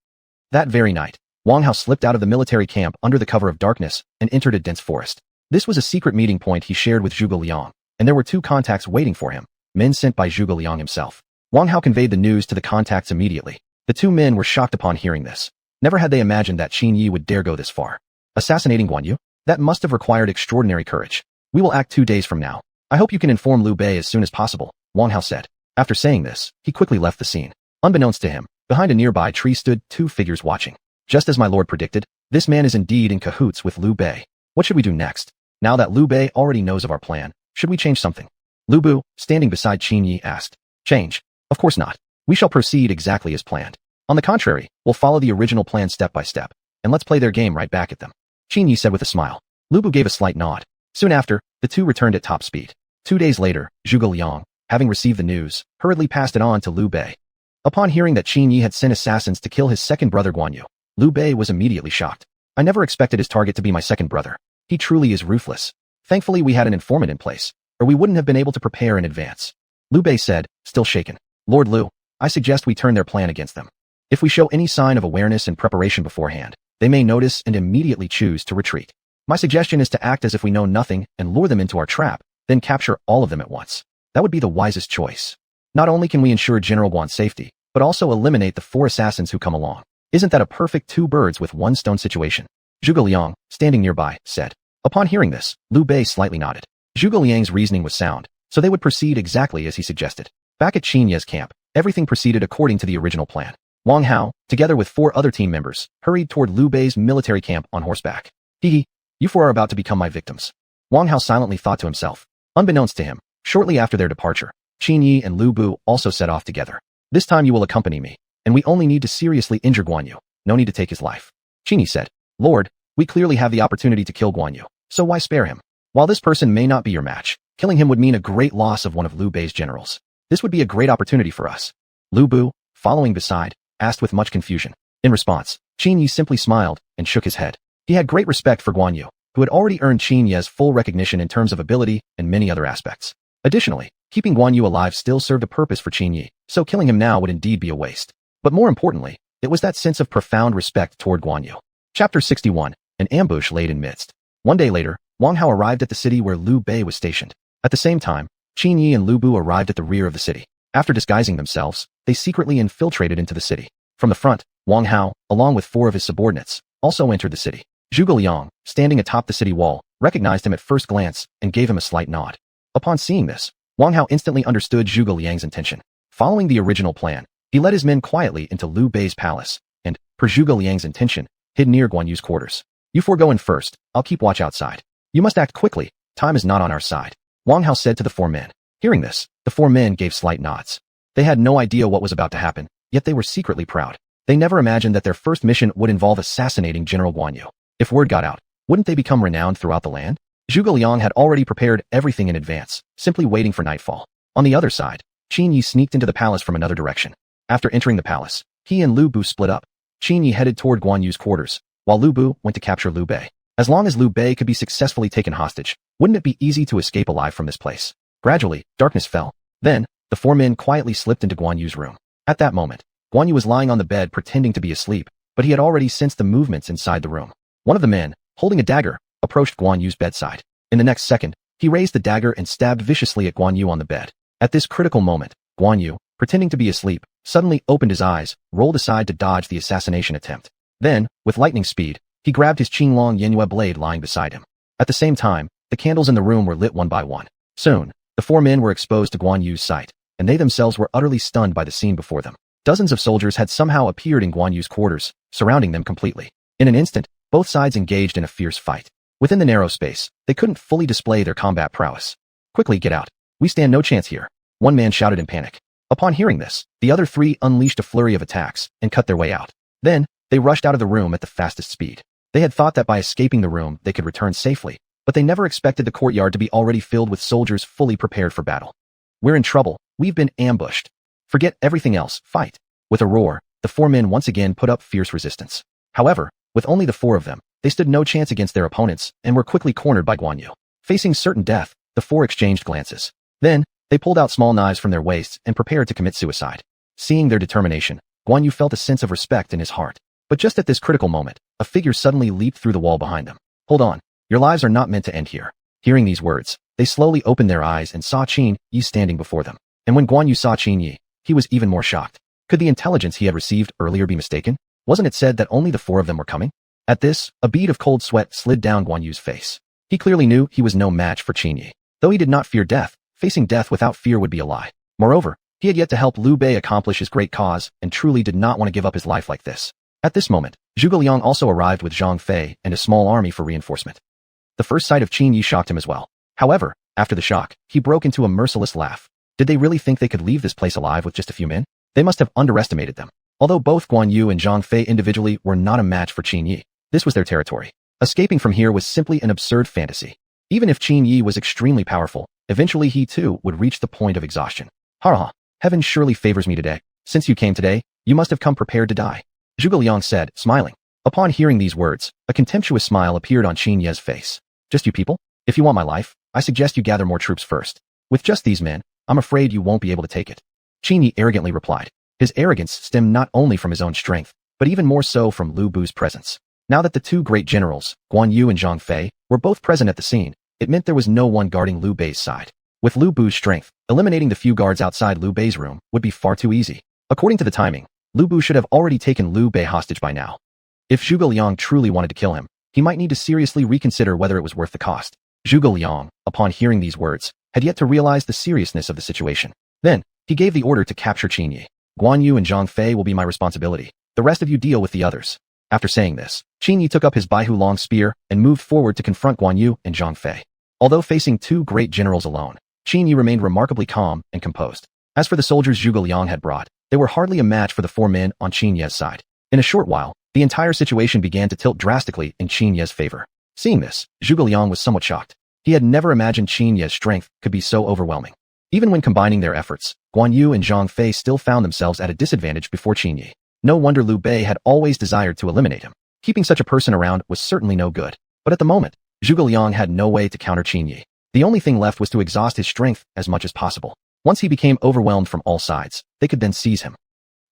That very night, Wang Hao slipped out of the military camp under the cover of darkness and entered a dense forest. This was a secret meeting point he shared with Zhuge Liang, and there were 2 contacts waiting for him, men sent by Zhuge Liang himself. Wang Hao conveyed the news to the contacts immediately. The 2 men were shocked upon hearing this. Never had they imagined that Qin Yi would dare go this far. Assassinating Guan Yu? That must have required extraordinary courage. We will act 2 days from now. I hope you can inform Liu Bei as soon as possible, Wang Hao said. After saying this, he quickly left the scene. Unbeknownst to him, behind a nearby tree stood 2 figures watching. Just as my lord predicted, this man is indeed in cahoots with Liu Bei. What should we do next? Now that Liu Bei already knows of our plan, should we change something? Lu Bu, standing beside Qin Yi, asked. Change? Of course not. We shall proceed exactly as planned. On the contrary, we'll follow the original plan step by step, and let's play their game right back at them, Qin Yi said with a smile. Lu Bu gave a slight nod. Soon after, the 2 returned at top speed. 2 days later, Zhuge Liang, having received the news, hurriedly passed it on to Liu Bei. Upon hearing that Qin Yi had sent assassins to kill his second brother Guan Yu, Liu Bei was immediately shocked. I never expected his target to be my second brother. He truly is ruthless. Thankfully we had an informant in place, or we wouldn't have been able to prepare in advance. Liu Bei said, still shaken. Lord Liu, I suggest we turn their plan against them. If we show any sign of awareness and preparation beforehand, they may notice and immediately choose to retreat. My suggestion is to act as if we know nothing and lure them into our trap, then capture all of them at once. That would be the wisest choice. Not only can we ensure General Guan's safety, but also eliminate the 4 assassins who come along. Isn't that a perfect 2 birds with 1 stone situation? Zhuge Liang, standing nearby, said. Upon hearing this, Liu Bei slightly nodded. Zhuge Liang's reasoning was sound, so they would proceed exactly as he suggested. Back at Qin Ye's camp, everything proceeded according to the original plan. Wang Hao, together with 4 other team members, hurried toward Liu Bei's military camp on horseback. Hee, you 4 are about to become my victims. Wang Hao silently thought to himself. Unbeknownst to him, shortly after their departure, Qin Yi and Liu Bu also set off together. This time you will accompany me, and we only need to seriously injure Guan Yu. No need to take his life. Qin Yi said. Lord, we clearly have the opportunity to kill Guan Yu, so why spare him? While this person may not be your match, killing him would mean a great loss of one of Liu Bei's generals. This would be a great opportunity for us. Liu Bu, following beside, asked with much confusion. In response, Qin Yi simply smiled and shook his head. He had great respect for Guan Yu, who had already earned Qin Ye's full recognition in terms of ability and many other aspects. Additionally, keeping Guan Yu alive still served a purpose for Qin Yi, so killing him now would indeed be a waste. But more importantly, it was that sense of profound respect toward Guan Yu. Chapter 61, An ambush laid in midst. One day later, Wang Hao arrived at the city where Liu Bei was stationed. At the same time, Qin Yi and Liu Bu arrived at the rear of the city. After disguising themselves, they secretly infiltrated into the city. From the front, Wang Hao, along with 4 of his subordinates, also entered the city. Zhuge Liang, standing atop the city wall, recognized him at first glance and gave him a slight nod. Upon seeing this, Wang Hao instantly understood Zhuge Liang's intention. Following the original plan, he led his men quietly into Liu Bei's palace, and, per Zhuge Liang's intention, hid near Guan Yu's quarters. You 4 go in first, I'll keep watch outside. You must act quickly, time is not on our side, Wang Hao said to the four men. Hearing this, the four men gave slight nods. They had no idea what was about to happen, yet they were secretly proud. They never imagined that their first mission would involve assassinating General Guan Yu. If word got out, wouldn't they become renowned throughout the land? Zhuge Liang had already prepared everything in advance, simply waiting for nightfall. On the other side, Qin Yi sneaked into the palace from another direction. After entering the palace, he and Lu Bu split up. Qin Yi headed toward Guan Yu's quarters, while Lu Bu went to capture Liu Bei. As long as Liu Bei could be successfully taken hostage, wouldn't it be easy to escape alive from this place? Gradually, darkness fell. Then, the four men quietly slipped into Guan Yu's room. At that moment, Guan Yu was lying on the bed pretending to be asleep, but he had already sensed the movements inside the room. One of the men, holding a dagger, approached Guan Yu's bedside. In the next second, he raised the dagger and stabbed viciously at Guan Yu on the bed. At this critical moment, Guan Yu, pretending to be asleep, suddenly opened his eyes, rolled aside to dodge the assassination attempt. Then, with lightning speed, he grabbed his Qinglong Yenhua blade lying beside him. At the same time, the candles in the room were lit one by one. Soon, the four men were exposed to Guan Yu's sight, and they themselves were utterly stunned by the scene before them. Dozens of soldiers had somehow appeared in Guan Yu's quarters, surrounding them completely. In an instant, both sides engaged in a fierce fight. Within the narrow space, they couldn't fully display their combat prowess. Quickly get out. We stand no chance here, one man shouted in panic. Upon hearing this, the other three unleashed a flurry of attacks and cut their way out. Then, they rushed out of the room at the fastest speed. They had thought that by escaping the room they could return safely, but they never expected the courtyard to be already filled with soldiers fully prepared for battle. We're in trouble. We've been ambushed. Forget everything else. Fight. With a roar, the four men once again put up fierce resistance. However, with only the four of them, they stood no chance against their opponents and were quickly cornered by Guan Yu. Facing certain death, the four exchanged glances. Then, they pulled out small knives from their waists and prepared to commit suicide. Seeing their determination, Guan Yu felt a sense of respect in his heart. But just at this critical moment, a figure suddenly leaped through the wall behind them. Hold on. Your lives are not meant to end here. Hearing these words, they slowly opened their eyes and saw Qin Yi standing before them. And when Guan Yu saw Qin Yi, he was even more shocked. Could the intelligence he had received earlier be mistaken? Wasn't it said that only the four of them were coming? At this, a bead of cold sweat slid down Guan Yu's face. He clearly knew he was no match for Qin Yi. Though he did not fear death, facing death without fear would be a lie. Moreover, he had yet to help Liu Bei accomplish his great cause and truly did not want to give up his life like this. At this moment, Zhuge Liang also arrived with Zhang Fei and a small army for reinforcement. The first sight of Qin Yi shocked him as well. However, after the shock, he broke into a merciless laugh. Did they really think they could leave this place alive with just a few men? They must have underestimated them. Although both Guan Yu and Zhang Fei individually were not a match for Qin Yi, this was their territory. Escaping from here was simply an absurd fantasy. Even if Qin Yi was extremely powerful, eventually he too would reach the point of exhaustion. Ha! Heaven surely favors me today. Since you came today, you must have come prepared to die. Zhuge Liang said, smiling. Upon hearing these words, a contemptuous smile appeared on Qin Ye's face. Just you people? If you want my life, I suggest you gather more troops first. With just these men, I'm afraid you won't be able to take it. Qin Yi arrogantly replied. His arrogance stemmed not only from his own strength, but even more so from Lu Bu's presence. Now that the two great generals, Guan Yu and Zhang Fei, were both present at the scene, it meant there was no one guarding Liu Bei's side. With Lu Bu's strength, eliminating the few guards outside Liu Bei's room would be far too easy. According to the timing, Lu Bu should have already taken Liu Bei hostage by now. If Zhuge Liang truly wanted to kill him, he might need to seriously reconsider whether it was worth the cost. Zhuge Liang, upon hearing these words, had yet to realize the seriousness of the situation. Then, he gave the order to capture Qin Yi. Guan Yu and Zhang Fei will be my responsibility. The rest of you deal with the others. After saying this, Qin Yi took up his Baihu long spear and moved forward to confront Guan Yu and Zhang Fei. Although facing two great generals alone, Qin Yi remained remarkably calm and composed. As for the soldiers Zhuge Liang had brought, they were hardly a match for the four men on Qin Ye's side. In a short while, the entire situation began to tilt drastically in Qin Ye's favor. Seeing this, Zhuge Liang was somewhat shocked. He had never imagined Qin Ye's strength could be so overwhelming. Even when combining their efforts, Guan Yu and Zhang Fei still found themselves at a disadvantage before Qin Yi. No wonder Liu Bei had always desired to eliminate him. Keeping such a person around was certainly no good. But at the moment, Zhuge Liang had no way to counter Qin Yi. The only thing left was to exhaust his strength as much as possible. Once he became overwhelmed from all sides, they could then seize him.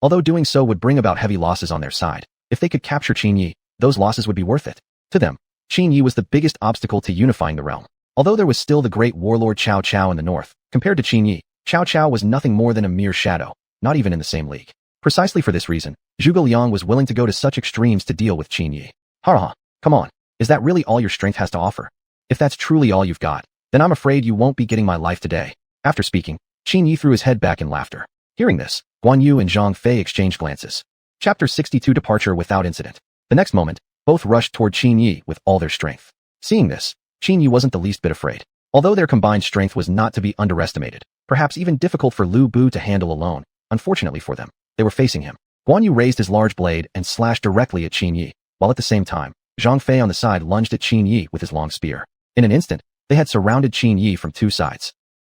Although doing so would bring about heavy losses on their side, if they could capture Qin Yi, those losses would be worth it. To them, Qin Yi was the biggest obstacle to unifying the realm. Although there was still the great warlord Cao Cao in the north, compared to Qin Yi, Cao Cao was nothing more than a mere shadow, not even in the same league. Precisely for this reason, Zhuge Liang was willing to go to such extremes to deal with Qin Yi. Ha! Come on, is that really all your strength has to offer? If that's truly all you've got, then I'm afraid you won't be getting my life today. After speaking, Qin Yi threw his head back in laughter. Hearing this, Guan Yu and Zhang Fei exchanged glances. Chapter 62 Departure without incident. The next moment, both rushed toward Qin Yi with all their strength. Seeing this, Qin Yi wasn't the least bit afraid. Although their combined strength was not to be underestimated, perhaps even difficult for Lu Bu to handle alone, unfortunately for them, they were facing him. Guan Yu raised his large blade and slashed directly at Qin Yi, while at the same time, Zhang Fei on the side lunged at Qin Yi with his long spear. In an instant, they had surrounded Qin Yi from two sides.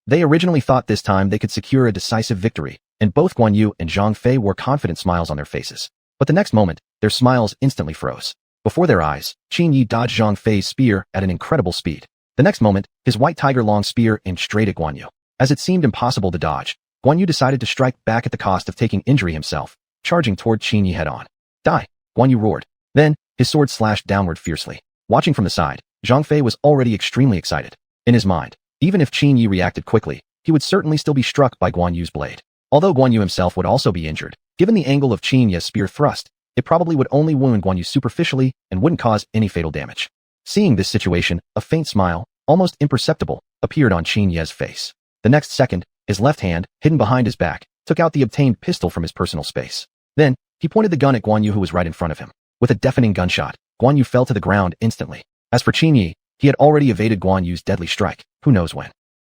They originally thought this time they could secure a decisive victory, and both Guan Yu and Zhang Fei wore confident smiles on their faces. But the next moment, their smiles instantly froze. Before their eyes, Qin Yi dodged Zhang Fei's spear at an incredible speed. The next moment, his white tiger long spear aimed straight at Guan Yu. As it seemed impossible to dodge, Guan Yu decided to strike back at the cost of taking injury himself, charging toward Qin Yi head-on. Die! Guan Yu roared. Then, his sword slashed downward fiercely. Watching from the side, Zhang Fei was already extremely excited. In his mind, even if Qin Yi reacted quickly, he would certainly still be struck by Guan Yu's blade. Although Guan Yu himself would also be injured, given the angle of Qin Yi's spear thrust, it probably would only wound Guan Yu superficially and wouldn't cause any fatal damage. Seeing this situation, a faint smile, almost imperceptible, appeared on Qin Yi's face. The next second, his left hand, hidden behind his back, took out the obtained pistol from his personal space. Then, he pointed the gun at Guan Yu who was right in front of him. With a deafening gunshot, Guan Yu fell to the ground instantly. As for Qin Yi, he had already evaded Guan Yu's deadly strike, who knows when.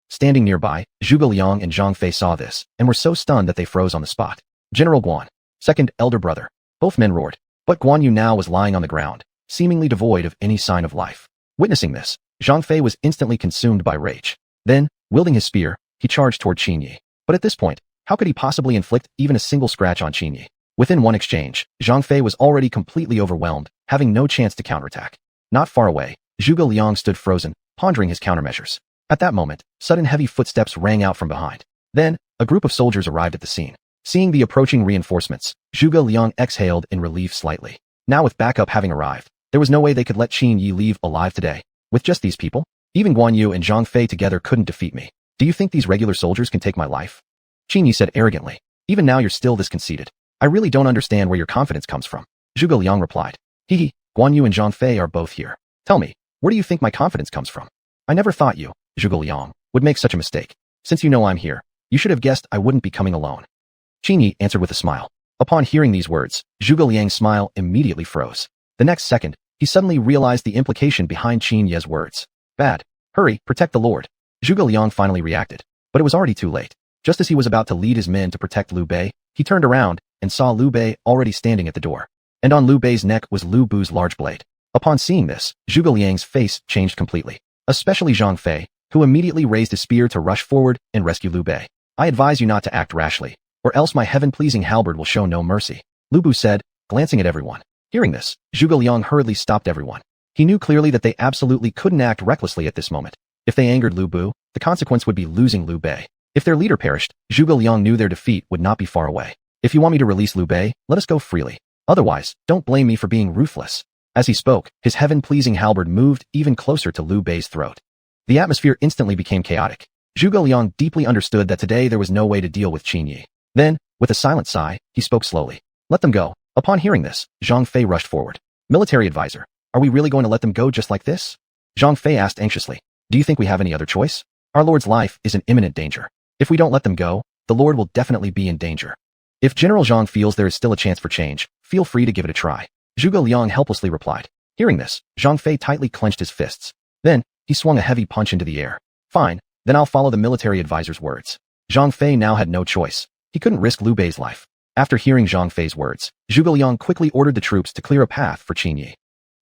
Standing nearby, Zhuge Liang and Zhang Fei saw this, and were so stunned that they froze on the spot. General Guan, second elder brother. Both men roared, but Guan Yu now was lying on the ground, seemingly devoid of any sign of life. Witnessing this, Zhang Fei was instantly consumed by rage. Then, wielding his spear, he charged toward Qin Yi. But at this point, how could he possibly inflict even a single scratch on Qin Yi? Within one exchange, Zhang Fei was already completely overwhelmed, having no chance to counterattack. Not far away, Zhuge Liang stood frozen, pondering his countermeasures. At that moment, sudden heavy footsteps rang out from behind. Then, a group of soldiers arrived at the scene. Seeing the approaching reinforcements, Zhuge Liang exhaled in relief slightly. Now with backup having arrived, there was no way they could let Qin Yi leave alive today. With just these people, even Guan Yu and Zhang Fei together couldn't defeat me. Do you think these regular soldiers can take my life? Qin Yi said arrogantly. Even now you're still this conceited. I really don't understand where your confidence comes from. Zhuge Liang replied. Hee, Guan Yu and Zhang Fei are both here. Tell me, where do you think my confidence comes from? I never thought you, Zhuge Liang, would make such a mistake. Since you know I'm here, you should have guessed I wouldn't be coming alone. Qin Yi answered with a smile. Upon hearing these words, Zhuge Liang's smile immediately froze. The next second, he suddenly realized the implication behind Qin Yi's words. Bad. Hurry, protect the Lord. Zhuge Liang finally reacted. But it was already too late. Just as he was about to lead his men to protect Liu Bei, he turned around and saw Liu Bei already standing at the door. And on Liu Bei's neck was Lu Bu's large blade. Upon seeing this, Zhuge Liang's face changed completely. Especially Zhang Fei, who immediately raised his spear to rush forward and rescue Liu Bei. I advise you not to act rashly, or else my heaven-pleasing halberd will show no mercy, Lu Bu said, glancing at everyone. Hearing this, Zhuge Liang hurriedly stopped everyone. He knew clearly that they absolutely couldn't act recklessly at this moment. If they angered Lu Bu, the consequence would be losing Liu Bei. If their leader perished, Zhuge Liang knew their defeat would not be far away. If you want me to release Liu Bei, let us go freely. Otherwise, don't blame me for being ruthless. As he spoke, his heaven-pleasing halberd moved even closer to Liu Bei's throat. The atmosphere instantly became chaotic. Zhuge Liang deeply understood that today there was no way to deal with Qin Yi. Then, with a silent sigh, he spoke slowly. Let them go. Upon hearing this, Zhang Fei rushed forward. Military advisor, are we really going to let them go just like this? Zhang Fei asked anxiously. Do you think we have any other choice? Our Lord's life is in imminent danger. If we don't let them go, the Lord will definitely be in danger. If General Zhang feels there is still a chance for change, feel free to give it a try. Zhuge Liang helplessly replied. Hearing this, Zhang Fei tightly clenched his fists. Then, he swung a heavy punch into the air. Fine, then I'll follow the military advisor's words. Zhang Fei now had no choice. He couldn't risk Liu Bei's life. After hearing Zhang Fei's words, Zhuge Liang quickly ordered the troops to clear a path for Qin Yi.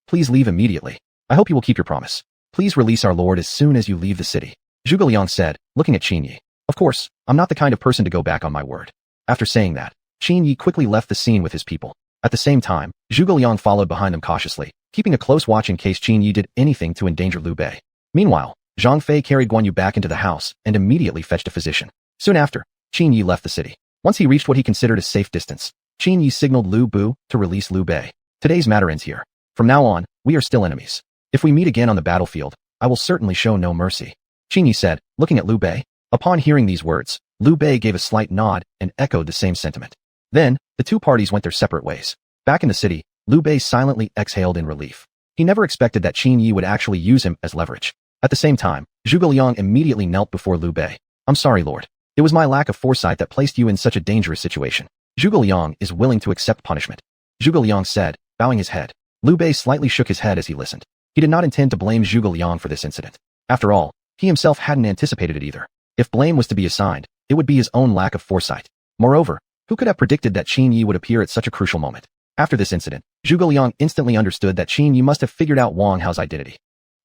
Please leave immediately. I hope you will keep your promise. Please release our lord as soon as you leave the city. Zhuge Liang said, looking at Qin Yi. Of course, I'm not the kind of person to go back on my word. After saying that, Qin Yi quickly left the scene with his people. At the same time, Zhuge Liang followed behind them cautiously, keeping a close watch in case Qin Yi did anything to endanger Liu Bei. Meanwhile, Zhang Fei carried Guan Yu back into the house and immediately fetched a physician. Soon after, Qin Yi left the city. Once he reached what he considered a safe distance, Qin Yi signaled Lu Bu to release Liu Bei. Today's matter ends here. From now on, we are still enemies. If we meet again on the battlefield, I will certainly show no mercy. Qin Yi said, looking at Liu Bei. Upon hearing these words, Liu Bei gave a slight nod and echoed the same sentiment. Then, the two parties went their separate ways. Back in the city, Liu Bei silently exhaled in relief. He never expected that Qin Yi would actually use him as leverage. At the same time, Zhuge Liang immediately knelt before Liu Bei. I'm sorry, Lord. It was my lack of foresight that placed you in such a dangerous situation. Zhuge Liang is willing to accept punishment. Zhuge Liang said, bowing his head. Liu Bei slightly shook his head as he listened. He did not intend to blame Zhuge Liang for this incident. After all, He himself hadn't anticipated it either. If blame was to be assigned, it would be his own lack of foresight. Moreover, who could have predicted that Qin Yi would appear at such a crucial moment? After this incident, Zhuge Liang instantly understood that Qin Yi must have figured out Wang Hao's identity.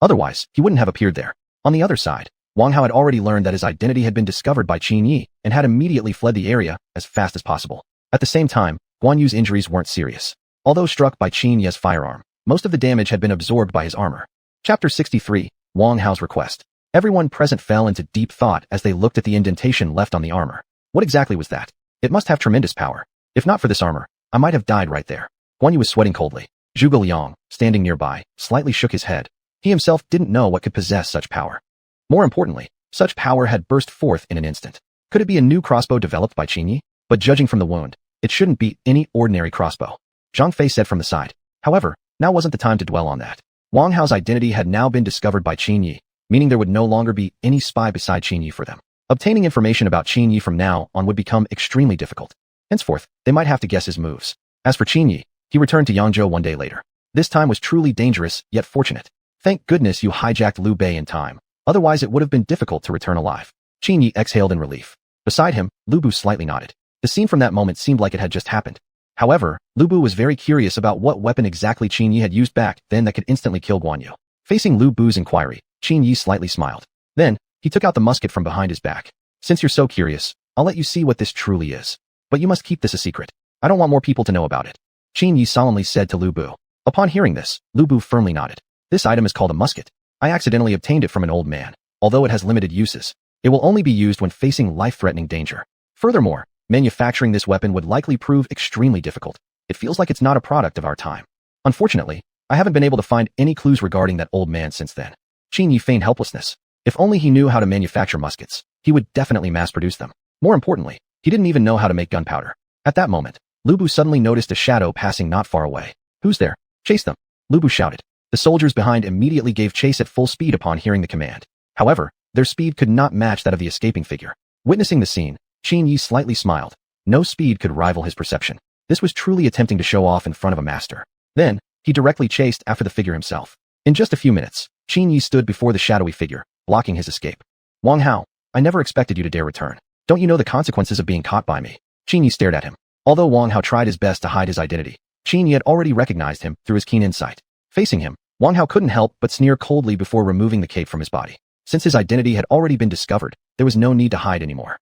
Otherwise, he wouldn't have appeared there. On the other side, Wang Hao had already learned that his identity had been discovered by Qin Yi and had immediately fled the area as fast as possible. At the same time, Guan Yu's injuries weren't serious. Although struck by Qin Yi's firearm, most of the damage had been absorbed by his armor. Chapter 63, Wang Hao's Request. Everyone present fell into deep thought as they looked at the indentation left on the armor. What exactly was that? It must have tremendous power. If not for this armor, I might have died right there. Guan Yu was sweating coldly. Zhuge Liang, standing nearby, slightly shook his head. He himself didn't know what could possess such power. More importantly, such power had burst forth in an instant. Could it be a new crossbow developed by Qin Yi? But judging from the wound, it shouldn't be any ordinary crossbow. Zhang Fei said from the side. However, now wasn't the time to dwell on that. Wang Hao's identity had now been discovered by Qin Yi, meaning there would no longer be any spy beside Qin Yi for them. Obtaining information about Qin Yi from now on would become extremely difficult. Henceforth, they might have to guess his moves. As for Qin Yi, he returned to Yangzhou one day later. This time was truly dangerous, yet fortunate. Thank goodness you hijacked Liu Bei in time. Otherwise it would have been difficult to return alive. Qin Yi exhaled in relief. Beside him, Lu Bu slightly nodded. The scene from that moment seemed like it had just happened. However, Lu Bu was very curious about what weapon exactly Qin Yi had used back then that could instantly kill Guan Yu. Facing Lu Bu's inquiry, Qin Yi slightly smiled. Then, he took out the musket from behind his back. Since you're so curious, I'll let you see what this truly is. But you must keep this a secret. I don't want more people to know about it. Qin Yi solemnly said to Lu Bu. Upon hearing this, Lu Bu firmly nodded. This item is called a musket. I accidentally obtained it from an old man. Although it has limited uses, it will only be used when facing life-threatening danger. Furthermore, manufacturing this weapon would likely prove extremely difficult. It feels like it's not a product of our time. Unfortunately, I haven't been able to find any clues regarding that old man since then. Qin Yi feigned helplessness. If only he knew how to manufacture muskets, he would definitely mass-produce them. More importantly, he didn't even know how to make gunpowder. At that moment, Lu Bu suddenly noticed a shadow passing not far away. Who's there? Chase them! Lu Bu shouted. The soldiers behind immediately gave chase at full speed upon hearing the command. However, their speed could not match that of the escaping figure. Witnessing the scene, Qin Yi slightly smiled. No speed could rival his perception. This was truly attempting to show off in front of a master. Then, he directly chased after the figure himself. In just a few minutes, Qin Yi stood before the shadowy figure, blocking his escape. Wang Hao, I never expected you to dare return. Don't you know the consequences of being caught by me? Qin Yi stared at him. Although Wang Hao tried his best to hide his identity, Qin Yi had already recognized him through his keen insight. Facing him, Wang Hao couldn't help but sneer coldly before removing the cape from his body. Since his identity had already been discovered, there was no need to hide anymore.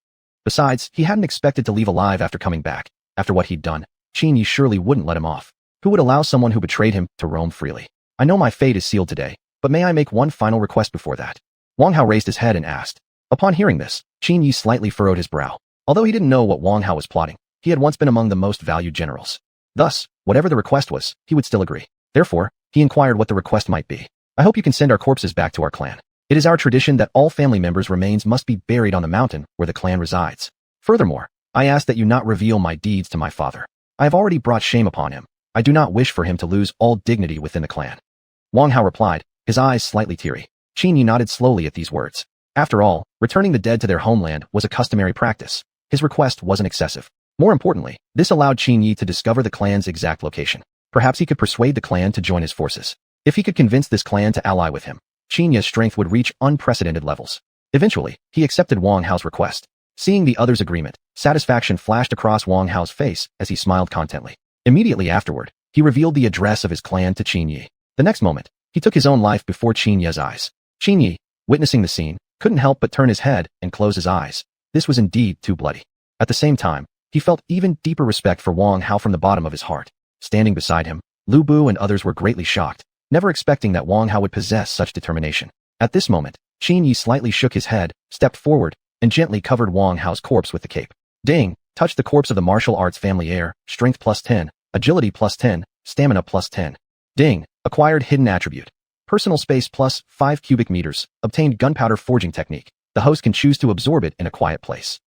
Besides, he hadn't expected to leave alive after coming back. After what he'd done, Qin Yi surely wouldn't let him off. Who would allow someone who betrayed him to roam freely? I know my fate is sealed today, but may I make one final request before that? Wang Hao raised his head and asked. Upon hearing this, Qin Yi slightly furrowed his brow. Although he didn't know what Wang Hao was plotting, he had once been among the most valued generals. Thus, whatever the request was, he would still agree. Therefore, he inquired what the request might be. I hope you can send our corpses back to our clan. It is our tradition that all family members' remains must be buried on the mountain where the clan resides. Furthermore, I ask that you not reveal my deeds to my father. I have already brought shame upon him. I do not wish for him to lose all dignity within the clan. Wang Hao replied, his eyes slightly teary. Qin Yi nodded slowly at these words. After all, returning the dead to their homeland was a customary practice. His request wasn't excessive. More importantly, this allowed Qin Yi to discover the clan's exact location. Perhaps he could persuade the clan to join his forces. If he could convince this clan to ally with him, Qin Yi's strength would reach unprecedented levels. Eventually, he accepted Wang Hao's request. Seeing the other's agreement, satisfaction flashed across Wang Hao's face as he smiled contently. Immediately afterward, he revealed the address of his clan to Qin Yi. The next moment, he took his own life before Qin Yi's eyes. Qin Yi, witnessing the scene, couldn't help but turn his head and close his eyes. This was indeed too bloody. At the same time, he felt even deeper respect for Wang Hao from the bottom of his heart. Standing beside him, Lu Bu and others were greatly shocked, never expecting that Wang Hao would possess such determination. At this moment, Qin Yi slightly shook his head, stepped forward, and gently covered Wang Hao's corpse with the cape. Ding! Touched the corpse of the martial arts family heir, strength plus 10, agility plus 10, stamina plus 10. Ding! Acquired hidden attribute. Personal space plus 5 cubic meters, obtained gunpowder forging technique. The host can choose to absorb it in a quiet place.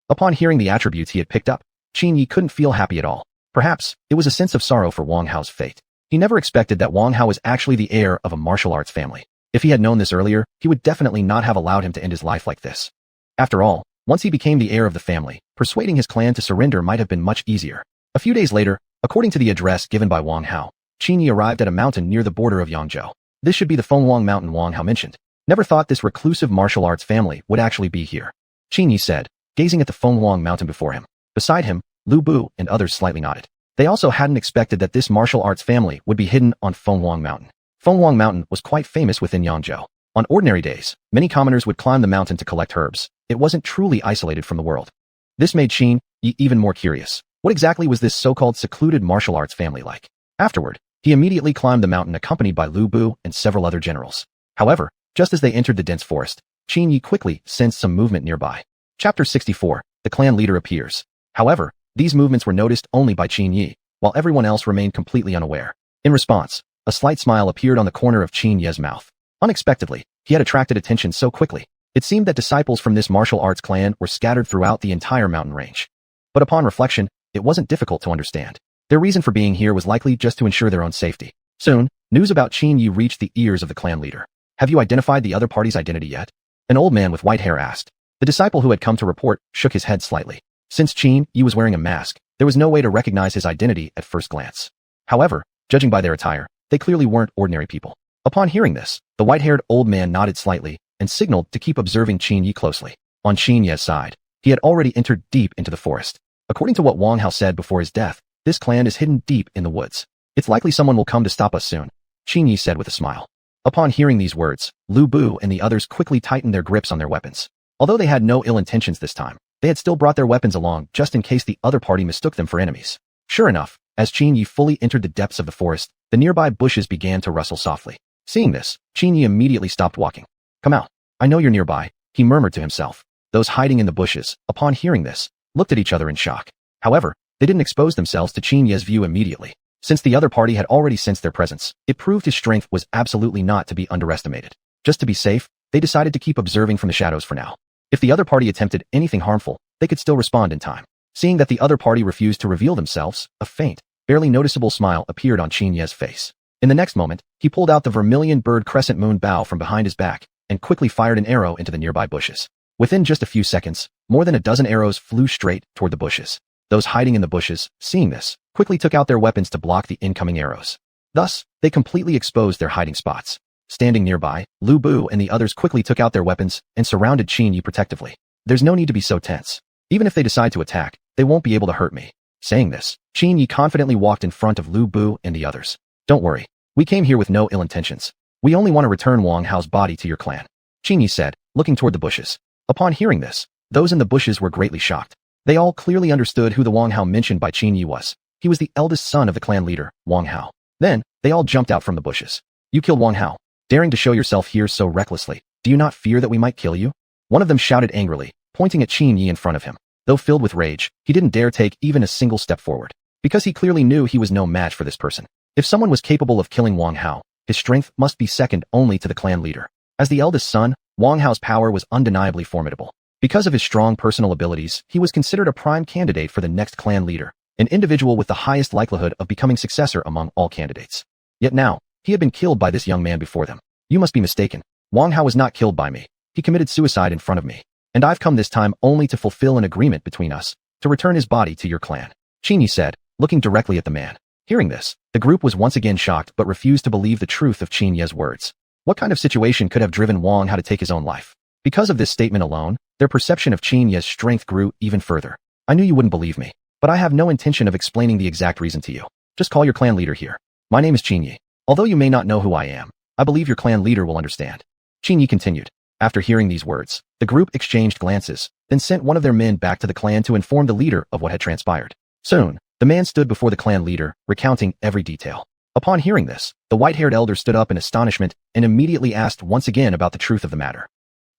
Upon hearing the attributes he had picked up, Qin Yi couldn't feel happy at all. Perhaps, it was a sense of sorrow for Wang Hao's fate. He never expected that Wang Hao was actually the heir of a martial arts family. If he had known this earlier, he would definitely not have allowed him to end his life like this. After all, once he became the heir of the family, persuading his clan to surrender might have been much easier. A few days later, according to the address given by Wang Hao, Qin Yi arrived at a mountain near the border of Yangzhou. This should be the Fenghuang mountain Wang Hao mentioned. Never thought this reclusive martial arts family would actually be here, Qin Yi said, gazing at the Fenghuang mountain before him. Beside him, Lu Bu and others slightly nodded. They also hadn't expected that this martial arts family would be hidden on Fenghuang Mountain. Fenghuang Mountain was quite famous within Yangzhou. On ordinary days, many commoners would climb the mountain to collect herbs. It wasn't truly isolated from the world. This made Qin Yi even more curious. What exactly was this so-called secluded martial arts family like? Afterward, he immediately climbed the mountain accompanied by Lu Bu and several other generals. However, just as they entered the dense forest, Qin Yi quickly sensed some movement nearby. Chapter 64, the clan leader appears. However, these movements were noticed only by Qin Yi, while everyone else remained completely unaware. In response, a slight smile appeared on the corner of Qin Yi's mouth. Unexpectedly, he had attracted attention so quickly. It seemed that disciples from this martial arts clan were scattered throughout the entire mountain range. But upon reflection, it wasn't difficult to understand. Their reason for being here was likely just to ensure their own safety. Soon, news about Qin Yi reached the ears of the clan leader. Have you identified the other party's identity yet? An old man with white hair asked. The disciple who had come to report shook his head slightly. Since Qin Yi was wearing a mask, there was no way to recognize his identity at first glance. However, judging by their attire, they clearly weren't ordinary people. Upon hearing this, the white-haired old man nodded slightly and signaled to keep observing Qin Yi closely. On Qin Yi's side, he had already entered deep into the forest. According to what Wang Hao said before his death, this clan is hidden deep in the woods. It's likely someone will come to stop us soon, Qin Yi said with a smile. Upon hearing these words, Lu Bu and the others quickly tightened their grips on their weapons. Although they had no ill intentions this time, they had still brought their weapons along just in case the other party mistook them for enemies. Sure enough, as Qin Yi fully entered the depths of the forest, the nearby bushes began to rustle softly. Seeing this, Qin Yi immediately stopped walking. Come out. I know you're nearby, he murmured to himself. Those hiding in the bushes, upon hearing this, looked at each other in shock. However, they didn't expose themselves to Qin Yi's view immediately. Since the other party had already sensed their presence, it proved his strength was absolutely not to be underestimated. Just to be safe, they decided to keep observing from the shadows for now. If the other party attempted anything harmful, they could still respond in time. Seeing that the other party refused to reveal themselves, a faint, barely noticeable smile appeared on Qin Yi's face. In the next moment, he pulled out the vermilion bird crescent moon bow from behind his back and quickly fired an arrow into the nearby bushes. Within just a few seconds, more than a dozen arrows flew straight toward the bushes. Those hiding in the bushes, seeing this, quickly took out their weapons to block the incoming arrows. Thus, they completely exposed their hiding spots. Standing nearby, Lu Bu and the others quickly took out their weapons and surrounded Qin Yi protectively. There's no need to be so tense. Even if they decide to attack, they won't be able to hurt me. Saying this, Qin Yi confidently walked in front of Lu Bu and the others. Don't worry. We came here with no ill intentions. We only want to return Wang Hao's body to your clan, Qin Yi said, looking toward the bushes. Upon hearing this, those in the bushes were greatly shocked. They all clearly understood who the Wang Hao mentioned by Qin Yi was. He was the eldest son of the clan leader, Wang Hao. Then, they all jumped out from the bushes. You killed Wang Hao, daring to show yourself here so recklessly. Do you not fear that we might kill you? One of them shouted angrily, pointing at Qin Yi in front of him. Though filled with rage, he didn't dare take even a single step forward, because he clearly knew he was no match for this person. If someone was capable of killing Wang Hao, his strength must be second only to the clan leader. As the eldest son, Wang Hao's power was undeniably formidable. Because of his strong personal abilities, he was considered a prime candidate for the next clan leader, an individual with the highest likelihood of becoming successor among all candidates. Yet now, he had been killed by this young man before them. You must be mistaken. Wang Hao was not killed by me. He committed suicide in front of me. And I've come this time only to fulfill an agreement between us, to return his body to your clan, Qin Yi said, looking directly at the man. Hearing this, the group was once again shocked but refused to believe the truth of Qin Yi's words. What kind of situation could have driven Wang Hao to take his own life? Because of this statement alone, their perception of Qin Yi's strength grew even further. I knew you wouldn't believe me, but I have no intention of explaining the exact reason to you. Just call your clan leader here. My name is Qin Yi. Although you may not know who I am, I believe your clan leader will understand. Qin Yi continued. After hearing these words, the group exchanged glances, then sent one of their men back to the clan to inform the leader of what had transpired. Soon, the man stood before the clan leader, recounting every detail. Upon hearing this, the white-haired elder stood up in astonishment and immediately asked once again about the truth of the matter.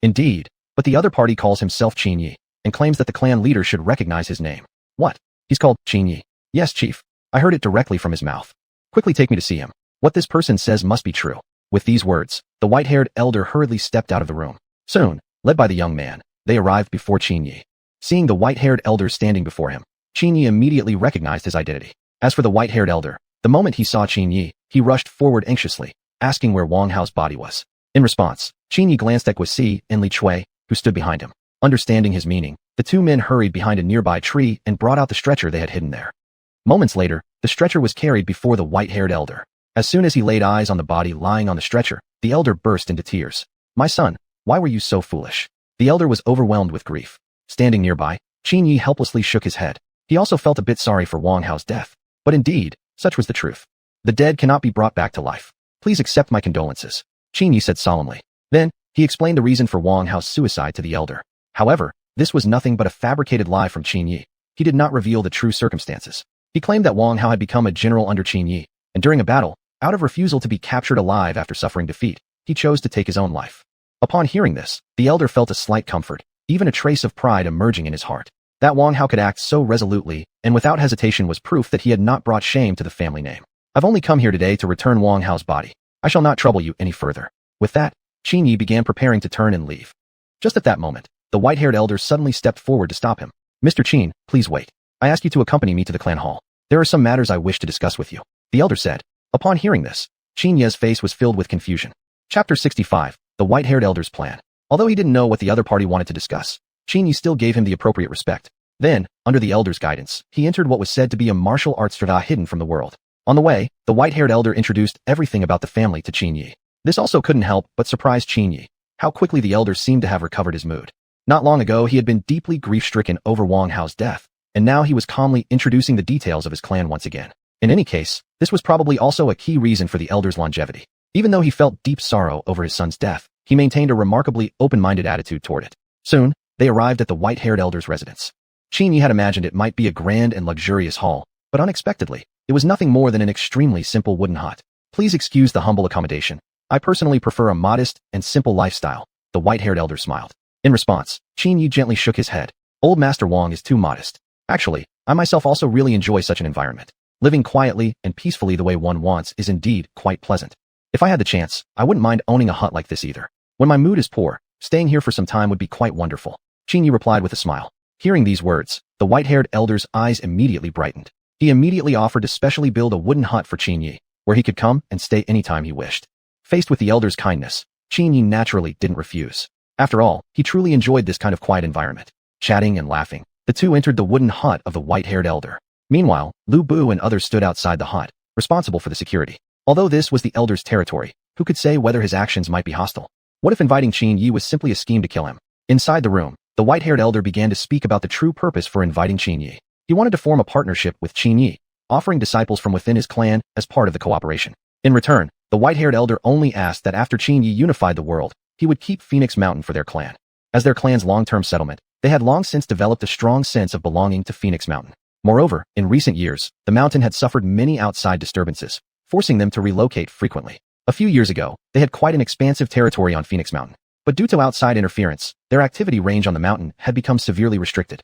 Indeed, but the other party calls himself Qin Yi, and claims that the clan leader should recognize his name. What? He's called Qin Yi. Yes, chief. I heard it directly from his mouth. Quickly take me to see him. What this person says must be true. With these words, the white-haired elder hurriedly stepped out of the room. Soon, led by the young man, they arrived before Qin Yi. Seeing the white-haired elder standing before him, Qin Yi immediately recognized his identity. As for the white-haired elder, the moment he saw Qin Yi, he rushed forward anxiously, asking where Wang Hao's body was. In response, Qin Yi glanced at Guo Si and Li Chui, who stood behind him. Understanding his meaning, the two men hurried behind a nearby tree and brought out the stretcher they had hidden there. Moments later, the stretcher was carried before the white-haired elder. As soon as he laid eyes on the body lying on the stretcher, the elder burst into tears. My son, why were you so foolish? The elder was overwhelmed with grief. Standing nearby, Qin Yi helplessly shook his head. He also felt a bit sorry for Wang Hao's death. But indeed, such was the truth. The dead cannot be brought back to life. Please accept my condolences, Qin Yi said solemnly. Then, he explained the reason for Wang Hao's suicide to the elder. However, this was nothing but a fabricated lie from Qin Yi. He did not reveal the true circumstances. He claimed that Wang Hao had become a general under Qin Yi, and during a battle, out of refusal to be captured alive after suffering defeat, he chose to take his own life. Upon hearing this, the elder felt a slight comfort, even a trace of pride emerging in his heart. That Wang Hao could act so resolutely and without hesitation was proof that he had not brought shame to the family name. I've only come here today to return Wang Hao's body. I shall not trouble you any further. With that, Qin Yi began preparing to turn and leave. Just at that moment, the white-haired elder suddenly stepped forward to stop him. Mr. Qin, please wait. I ask you to accompany me to the clan hall. There are some matters I wish to discuss with you, the elder said. Upon hearing this, Qin Ye's face was filled with confusion. Chapter 65, The White-Haired Elder's Plan. Although he didn't know what the other party wanted to discuss, Qin Yi still gave him the appropriate respect. Then, under the elder's guidance, he entered what was said to be a martial arts strata hidden from the world. On the way, the white-haired elder introduced everything about the family to Qin Yi. This also couldn't help but surprise Qin Yi, how quickly the elder seemed to have recovered his mood. Not long ago, he had been deeply grief-stricken over Wang Hao's death, and now he was calmly introducing the details of his clan once again. In any case, this was probably also a key reason for the elder's longevity. Even though he felt deep sorrow over his son's death, he maintained a remarkably open-minded attitude toward it. Soon, they arrived at the white-haired elder's residence. Qin Yi had imagined it might be a grand and luxurious hall, but unexpectedly, it was nothing more than an extremely simple wooden hut. Please excuse the humble accommodation. I personally prefer a modest and simple lifestyle, the white-haired elder smiled. In response, Qin Yi gently shook his head. Old Master Wang is too modest. Actually, I myself also really enjoy such an environment. Living quietly and peacefully the way one wants is indeed quite pleasant. If I had the chance, I wouldn't mind owning a hut like this either. When my mood is poor, staying here for some time would be quite wonderful, Qin Yi replied with a smile. Hearing these words, the white-haired elder's eyes immediately brightened. He immediately offered to specially build a wooden hut for Qin Yi, where he could come and stay anytime he wished. Faced with the elder's kindness, Qin Yi naturally didn't refuse. After all, he truly enjoyed this kind of quiet environment. Chatting and laughing, the two entered the wooden hut of the white-haired elder. Meanwhile, Lu Bu and others stood outside the hut, responsible for the security. Although this was the elder's territory, who could say whether his actions might be hostile? What if inviting Qin Yi was simply a scheme to kill him? Inside the room, the white-haired elder began to speak about the true purpose for inviting Qin Yi. He wanted to form a partnership with Qin Yi, offering disciples from within his clan as part of the cooperation. In return, the white-haired elder only asked that after Qin Yi unified the world, he would keep Phoenix Mountain for their clan. As their clan's long-term settlement, they had long since developed a strong sense of belonging to Phoenix Mountain. Moreover, in recent years, the mountain had suffered many outside disturbances, forcing them to relocate frequently. A few years ago, they had quite an expansive territory on Phoenix Mountain. But due to outside interference, their activity range on the mountain had become severely restricted.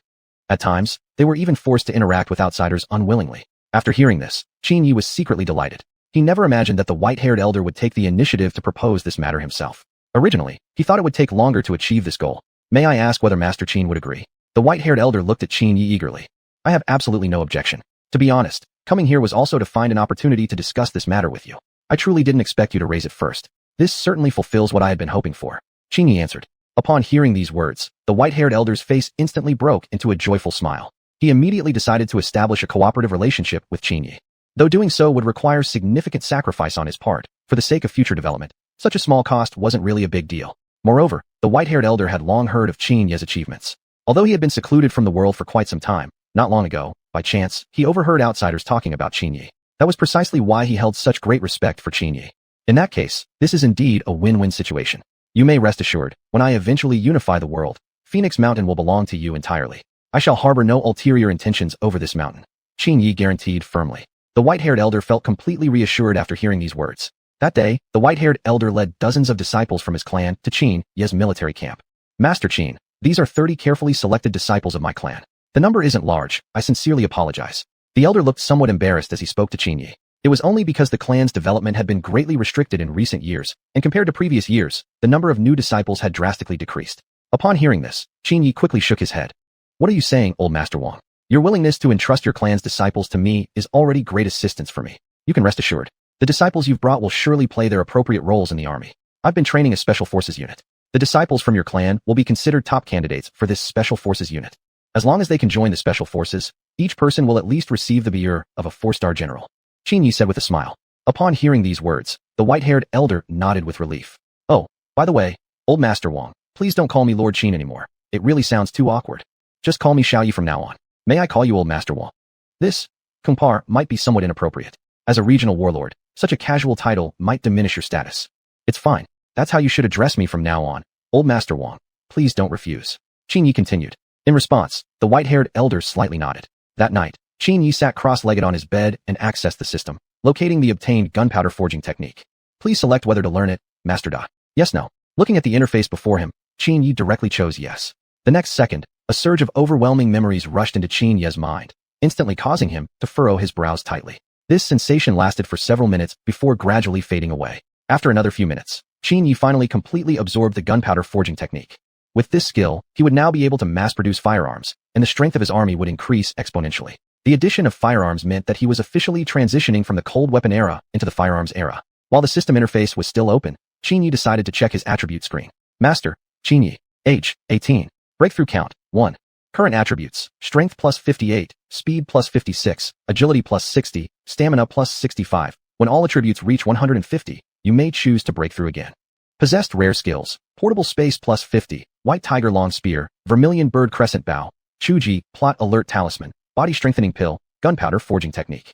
At times, they were even forced to interact with outsiders unwillingly. After hearing this, Qin Yi was secretly delighted. He never imagined that the white-haired elder would take the initiative to propose this matter himself. Originally, he thought it would take longer to achieve this goal. May I ask whether Master Qin would agree? The white-haired elder looked at Qin Yi eagerly. I have absolutely no objection. To be honest, coming here was also to find an opportunity to discuss this matter with you. I truly didn't expect you to raise it first. This certainly fulfills what I had been hoping for, Qin Yi answered. Upon hearing these words, the white-haired elder's face instantly broke into a joyful smile. He immediately decided to establish a cooperative relationship with Qin Yi. Though doing so would require significant sacrifice on his part, for the sake of future development, such a small cost wasn't really a big deal. Moreover, the white-haired elder had long heard of Qin Yi's achievements. Although he had been secluded from the world for quite some time, not long ago, by chance, he overheard outsiders talking about Qin Yi. That was precisely why he held such great respect for Qin Yi. In that case, this is indeed a win-win situation. You may rest assured, when I eventually unify the world, Phoenix Mountain will belong to you entirely. I shall harbor no ulterior intentions over this mountain, Qin Yi guaranteed firmly. The white-haired elder felt completely reassured after hearing these words. That day, the white-haired elder led dozens of disciples from his clan to Qin Yi's military camp. Master Qin, these are 30 carefully selected disciples of my clan. The number isn't large, I sincerely apologize. The elder looked somewhat embarrassed as he spoke to Qin Yi. It was only because the clan's development had been greatly restricted in recent years, and compared to previous years, the number of new disciples had drastically decreased. Upon hearing this, Qin Yi quickly shook his head. What are you saying, old Master Wang? Your willingness to entrust your clan's disciples to me is already great assistance for me. You can rest assured. The disciples you've brought will surely play their appropriate roles in the army. I've been training a special forces unit. The disciples from your clan will be considered top candidates for this special forces unit. As long as they can join the special forces, each person will at least receive the beer of a 4-star general, Qin Yi said with a smile. Upon hearing these words, the white-haired elder nodded with relief. Oh, by the way, Old Master Wang, please don't call me Lord Qin anymore. It really sounds too awkward. Just call me Xiao Yi from now on. May I call you Old Master Wang? This, Kumpar, might be somewhat inappropriate. As a regional warlord, such a casual title might diminish your status. It's fine. That's how you should address me from now on. Old Master Wang, please don't refuse. Qin Yi continued. In response, the white-haired elder slightly nodded. That night, Qin Yi sat cross-legged on his bed and accessed the system, locating the obtained gunpowder forging technique. Please select whether to learn it, Master Da. Yes, no. Looking at the interface before him, Qin Yi directly chose yes. The next second, a surge of overwhelming memories rushed into Qin Yi's mind, instantly causing him to furrow his brows tightly. This sensation lasted for several minutes before gradually fading away. After another few minutes, Qin Yi finally completely absorbed the gunpowder forging technique. With this skill, he would now be able to mass-produce firearms, and the strength of his army would increase exponentially. The addition of firearms meant that he was officially transitioning from the cold weapon era into the firearms era. While the system interface was still open, Qin Yi decided to check his attribute screen. Master, Qin Yi. Age, 18. Breakthrough count, 1. Current attributes, strength plus 58, speed plus 56, agility plus 60, stamina plus 65. When all attributes reach 150, you may choose to break through again. Possessed rare skills, portable space plus 50, white tiger long spear, vermilion bird crescent bow, Chuji, plot alert talisman, body strengthening pill, gunpowder forging technique.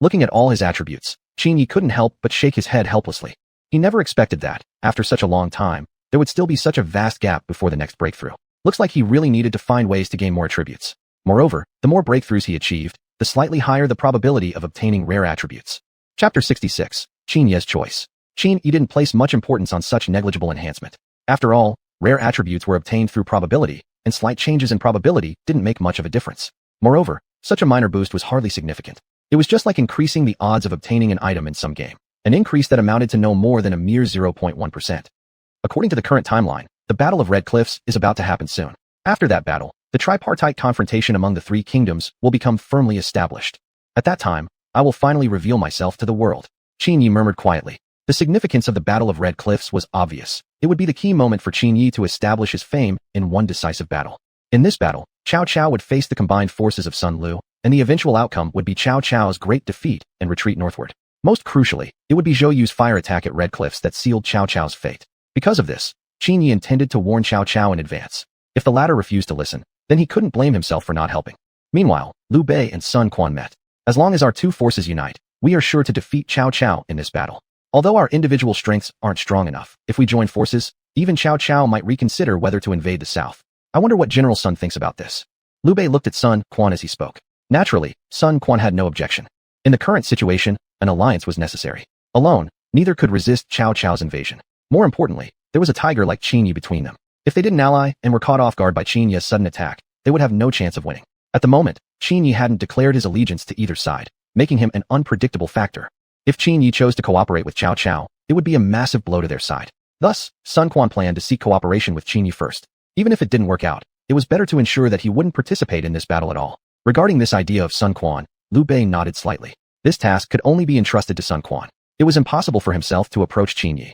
Looking at all his attributes, Qin Yi couldn't help but shake his head helplessly. He never expected that, after such a long time, there would still be such a vast gap before the next breakthrough. Looks like he really needed to find ways to gain more attributes. Moreover, the more breakthroughs he achieved, the slightly higher the probability of obtaining rare attributes. Chapter 66, Qin Yi's choice. Qin Yi didn't place much importance on such negligible enhancement. After all, rare attributes were obtained through probability, and slight changes in probability didn't make much of a difference. Moreover, such a minor boost was hardly significant. It was just like increasing the odds of obtaining an item in some game, an increase that amounted to no more than a mere 0.1%. According to the current timeline, the Battle of Red Cliffs is about to happen soon. After that battle, the tripartite confrontation among the three kingdoms will become firmly established. At that time, I will finally reveal myself to the world. Qin Yi murmured quietly. The significance of the Battle of Red Cliffs was obvious. It would be the key moment for Qin Yi to establish his fame in one decisive battle. In this battle, Cao Cao would face the combined forces of Sun Lu, and the eventual outcome would be Cao Cao's great defeat and retreat northward. Most crucially, it would be Zhou Yu's fire attack at Red Cliffs that sealed Cao Cao's fate. Because of this, Qin Yi intended to warn Cao Cao in advance. If the latter refused to listen, then he couldn't blame himself for not helping. Meanwhile, Liu Bei and Sun Quan met. As long as our two forces unite, we are sure to defeat Cao Cao in this battle. Although our individual strengths aren't strong enough, if we join forces, even Cao Cao might reconsider whether to invade the south. I wonder what General Sun thinks about this. Liu Bei looked at Sun Quan as he spoke. Naturally, Sun Quan had no objection. In the current situation, an alliance was necessary. Alone, neither could resist Cao Cao's invasion. More importantly, there was a tiger like Qin Yi between them. If they didn't ally and were caught off guard by Qin Yi's sudden attack, they would have no chance of winning. At the moment, Qin Yi hadn't declared his allegiance to either side, making him an unpredictable factor. If Qin Yi chose to cooperate with Cao Cao, it would be a massive blow to their side. Thus, Sun Quan planned to seek cooperation with Qin Yi first. Even if it didn't work out, it was better to ensure that he wouldn't participate in this battle at all. Regarding this idea of Sun Quan, Liu Bei nodded slightly. This task could only be entrusted to Sun Quan. It was impossible for himself to approach Qin Yi.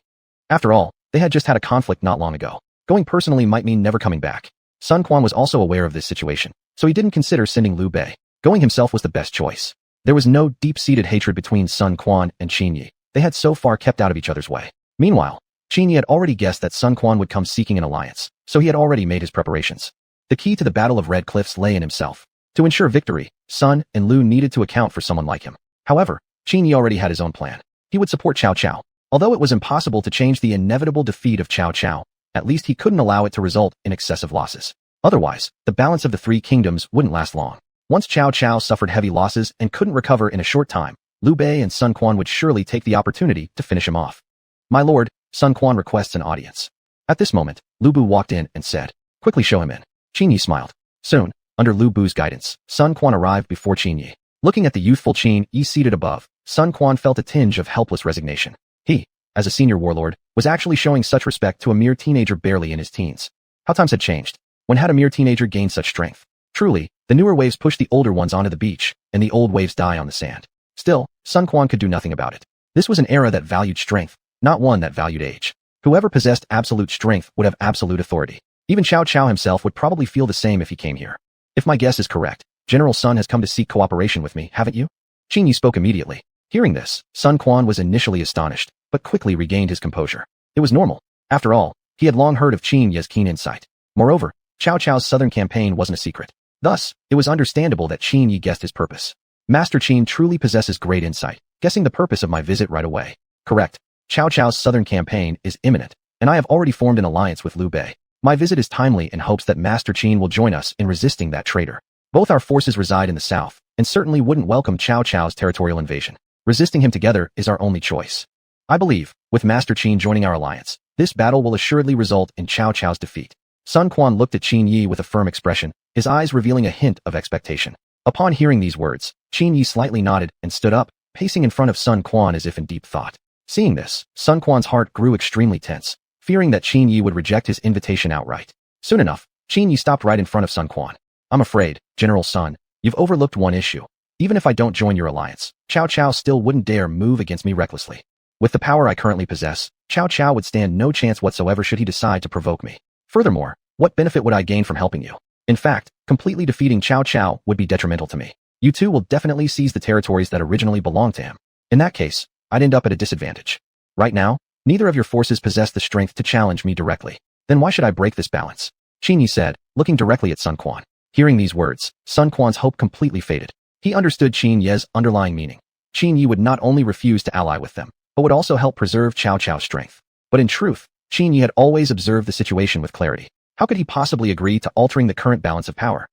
After all, they had just had a conflict not long ago. Going personally might mean never coming back. Sun Quan was also aware of this situation, so he didn't consider sending Liu Bei. Going himself was the best choice. There was no deep-seated hatred between Sun Quan and Qin Yi. They had so far kept out of each other's way. Meanwhile, Qin Yi had already guessed that Sun Quan would come seeking an alliance, so he had already made his preparations. The key to the Battle of Red Cliffs lay in himself. To ensure victory, Sun and Lu needed to account for someone like him. However, Qin Yi already had his own plan. He would support Cao Cao. Although it was impossible to change the inevitable defeat of Cao Cao, at least he couldn't allow it to result in excessive losses. Otherwise, the balance of the three kingdoms wouldn't last long. Once Cao Cao suffered heavy losses and couldn't recover in a short time, Liu Bei and Sun Quan would surely take the opportunity to finish him off. My lord, Sun Quan requests an audience. At this moment, Lu Bu walked in and said, quickly show him in. Qin Yi smiled. Soon, under Lu Bu's guidance, Sun Quan arrived before Qin Yi. Looking at the youthful Qin Yi seated above, Sun Quan felt a tinge of helpless resignation. He, as a senior warlord, was actually showing such respect to a mere teenager barely in his teens. How times had changed. When had a mere teenager gained such strength? Truly, the newer waves push the older ones onto the beach, and the old waves die on the sand. Still, Sun Quan could do nothing about it. This was an era that valued strength, not one that valued age. Whoever possessed absolute strength would have absolute authority. Even Cao Cao himself would probably feel the same if he came here. If my guess is correct, General Sun has come to seek cooperation with me, haven't you? Qin Yi spoke immediately. Hearing this, Sun Quan was initially astonished, but quickly regained his composure. It was normal. After all, He had long heard of Qin Ye's keen insight. Moreover, Cao Cao's southern campaign wasn't a secret. Thus, it was understandable that Qin Yi guessed his purpose. Master Qin truly possesses great insight, guessing the purpose of my visit right away. Correct. Cao Cao's southern campaign is imminent, and I have already formed an alliance with Liu Bei. My visit is timely in hopes that Master Qin will join us in resisting that traitor. Both our forces reside in the south, and certainly wouldn't welcome Cao Cao's territorial invasion. Resisting him together is our only choice. I believe, with Master Qin joining our alliance, this battle will assuredly result in Cao Cao's defeat. Sun Quan looked at Qin Yi with a firm expression, his eyes revealing a hint of expectation. Upon hearing these words, Qin Yi slightly nodded and stood up, pacing in front of Sun Quan as if in deep thought. Seeing this, Sun Quan's heart grew extremely tense, fearing that Qin Yi would reject his invitation outright. Soon enough, Qin Yi stopped right in front of Sun Quan. I'm afraid, General Sun, you've overlooked one issue. Even if I don't join your alliance, Cao Cao still wouldn't dare move against me recklessly. With the power I currently possess, Cao Cao would stand no chance whatsoever should he decide to provoke me. Furthermore, what benefit would I gain from helping you? In fact, completely defeating Cao Cao would be detrimental to me. You two will definitely seize the territories that originally belonged to him. In that case, I'd end up at a disadvantage. Right now, neither of your forces possess the strength to challenge me directly. Then why should I break this balance? Qin Yi said, looking directly at Sun Quan. Hearing these words, Sun Quan's hope completely faded. He understood Qin Ye's underlying meaning. Qin Yi would not only refuse to ally with them, but would also help preserve Cao Cao's strength. But in truth, Qin Yi had always observed the situation with clarity. How could he possibly agree to altering the current balance of power?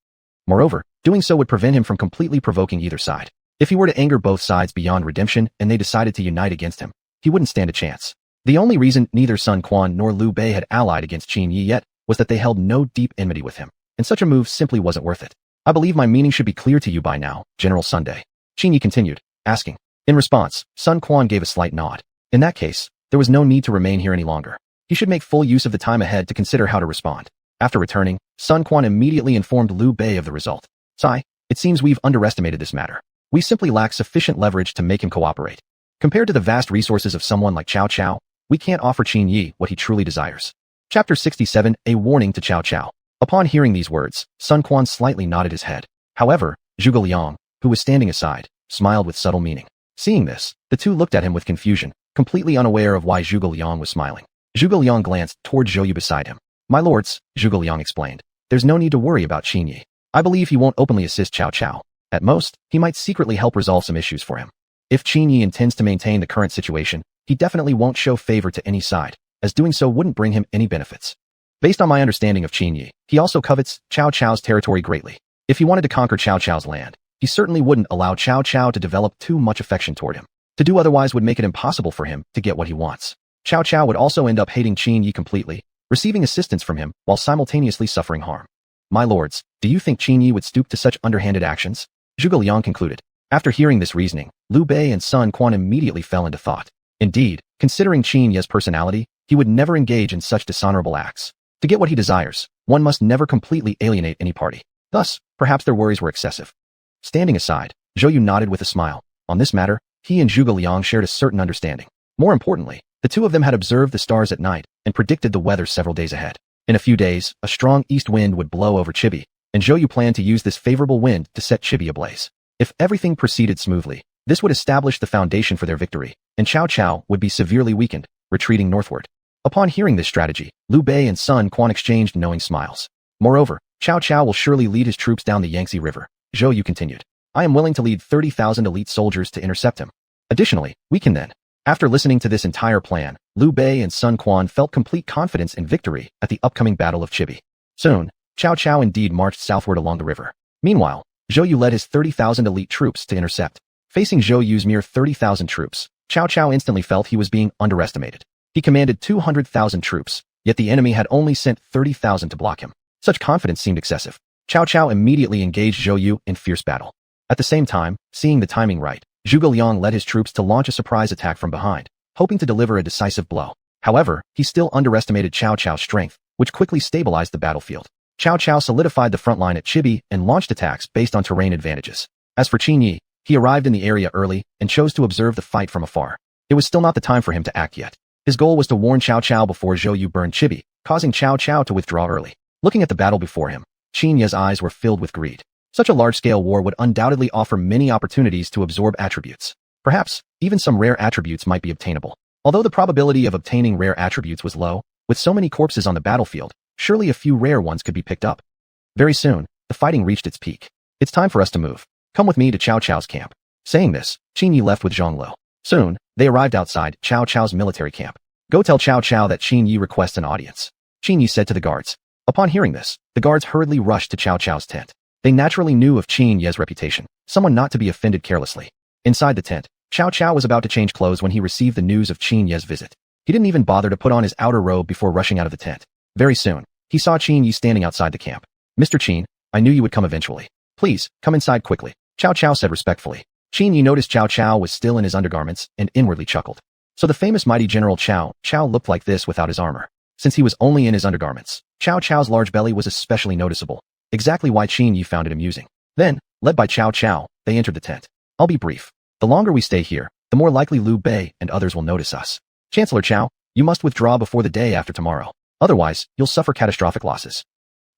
Moreover, doing so would prevent him from completely provoking either side. If he were to anger both sides beyond redemption and they decided to unite against him, he wouldn't stand a chance. The only reason neither Sun Quan nor Liu Bei had allied against Qin Yi yet was that they held no deep enmity with him, and such a move simply wasn't worth it. I believe my meaning should be clear to you by now, General Sunday. Qin Yi continued, asking. In response, Sun Quan gave a slight nod. In that case, there was no need to remain here any longer. He should make full use of the time ahead to consider how to respond. After returning, Sun Quan immediately informed Liu Bei of the result. Sai, it seems we've underestimated this matter. We simply lack sufficient leverage to make him cooperate. Compared to the vast resources of someone like Cao Cao, we can't offer Qin Yi what he truly desires. Chapter 67, A Warning to Cao Cao. Upon hearing these words, Sun Quan slightly nodded his head. However, Zhuge Liang, who was standing aside, smiled with subtle meaning. Seeing this, the two looked at him with confusion, completely unaware of why Zhuge Liang was smiling. Zhuge Liang glanced toward Zhou Yu beside him. My lords, Zhuge Liang explained, there's no need to worry about Qin Yi. I believe he won't openly assist Cao Cao. At most, he might secretly help resolve some issues for him. If Qin Yi intends to maintain the current situation, he definitely won't show favor to any side, as doing so wouldn't bring him any benefits. Based on my understanding of Qin Yi, he also covets Cao Cao's territory greatly. If he wanted to conquer Cao Cao's land, he certainly wouldn't allow Cao Cao to develop too much affection toward him. To do otherwise would make it impossible for him to get what he wants. Cao Cao would also end up hating Qin Yi completely, receiving assistance from him while simultaneously suffering harm. My lords, do you think Qin Yi would stoop to such underhanded actions? Zhuge Liang concluded. After hearing this reasoning, Liu Bei and Sun Quan immediately fell into thought. Indeed, considering Qin Ye's personality, he would never engage in such dishonorable acts. To get what he desires, one must never completely alienate any party. Thus, perhaps their worries were excessive. Standing aside, Zhou Yu nodded with a smile. On this matter, he and Zhuge Liang shared a certain understanding. More importantly, the two of them had observed the stars at night and predicted the weather several days ahead. In a few days, a strong east wind would blow over Chibi, and Zhou Yu planned to use this favorable wind to set Chibi ablaze. If everything proceeded smoothly, this would establish the foundation for their victory, and Cao Cao would be severely weakened, retreating northward. Upon hearing this strategy, Liu Bei and Sun Quan exchanged knowing smiles. Moreover, Cao Cao will surely lead his troops down the Yangtze River. Zhou Yu continued. I am willing to lead 30,000 elite soldiers to intercept him. Additionally, we can then. After listening to this entire plan, Liu Bei and Sun Quan felt complete confidence in victory at the upcoming Battle of Chibi. Soon, Cao Cao indeed marched southward along the river. Meanwhile, Zhou Yu led his 30,000 elite troops to intercept. Facing Zhou Yu's mere 30,000 troops, Cao Cao instantly felt he was being underestimated. He commanded 200,000 troops, yet the enemy had only sent 30,000 to block him. Such confidence seemed excessive. Cao Cao immediately engaged Zhou Yu in fierce battle. At the same time, seeing the timing right, Zhuge Liang led his troops to launch a surprise attack from behind, hoping to deliver a decisive blow. However, he still underestimated Cao Cao's strength, which quickly stabilized the battlefield. Cao Cao solidified the front line at Chibi and launched attacks based on terrain advantages. As for Qin Yi, he arrived in the area early and chose to observe the fight from afar. It was still not the time for him to act yet. His goal was to warn Cao Cao before Zhou Yu burned Chibi, causing Cao Cao to withdraw early. Looking at the battle before him, Qin Ye's eyes were filled with greed. Such a large-scale war would undoubtedly offer many opportunities to absorb attributes. Perhaps, even some rare attributes might be obtainable. Although the probability of obtaining rare attributes was low, With so many corpses on the battlefield, surely a few rare ones could be picked up. Very soon, the fighting reached its peak. It's time for us to move. Come with me to Cao Cao's camp. Saying this, Qin Yi left with Zhang Lo. Soon, they arrived outside Cao Cao's military camp. Go tell Cao Cao that Qin Yi requests an audience, Qin Yi said to the guards. Upon hearing this, the guards hurriedly rushed to Cao Cao's tent. They naturally knew of Qin Yi's reputation, someone not to be offended carelessly. Inside the tent, Cao Cao was about to change clothes when he received the news of Qin Yi's visit. He didn't even bother to put on his outer robe before rushing out of the tent. Very soon, he saw Qin Yi standing outside the camp. Mr. Qin, I knew you would come eventually. Please, come inside quickly, Cao Cao said respectfully. Qin Yi noticed Cao Cao was still in his undergarments and inwardly chuckled. So the famous mighty General Cao looked like this without his armor. Since he was only in his undergarments, Cao Cao's large belly was especially noticeable. Exactly why Qin Yi found it amusing. Then, led by Cao Cao, they entered the tent. I'll be brief. The longer we stay here, the more likely Liu Bei and others will notice us. Chancellor Cao, you must withdraw before the day after tomorrow. Otherwise, you'll suffer catastrophic losses.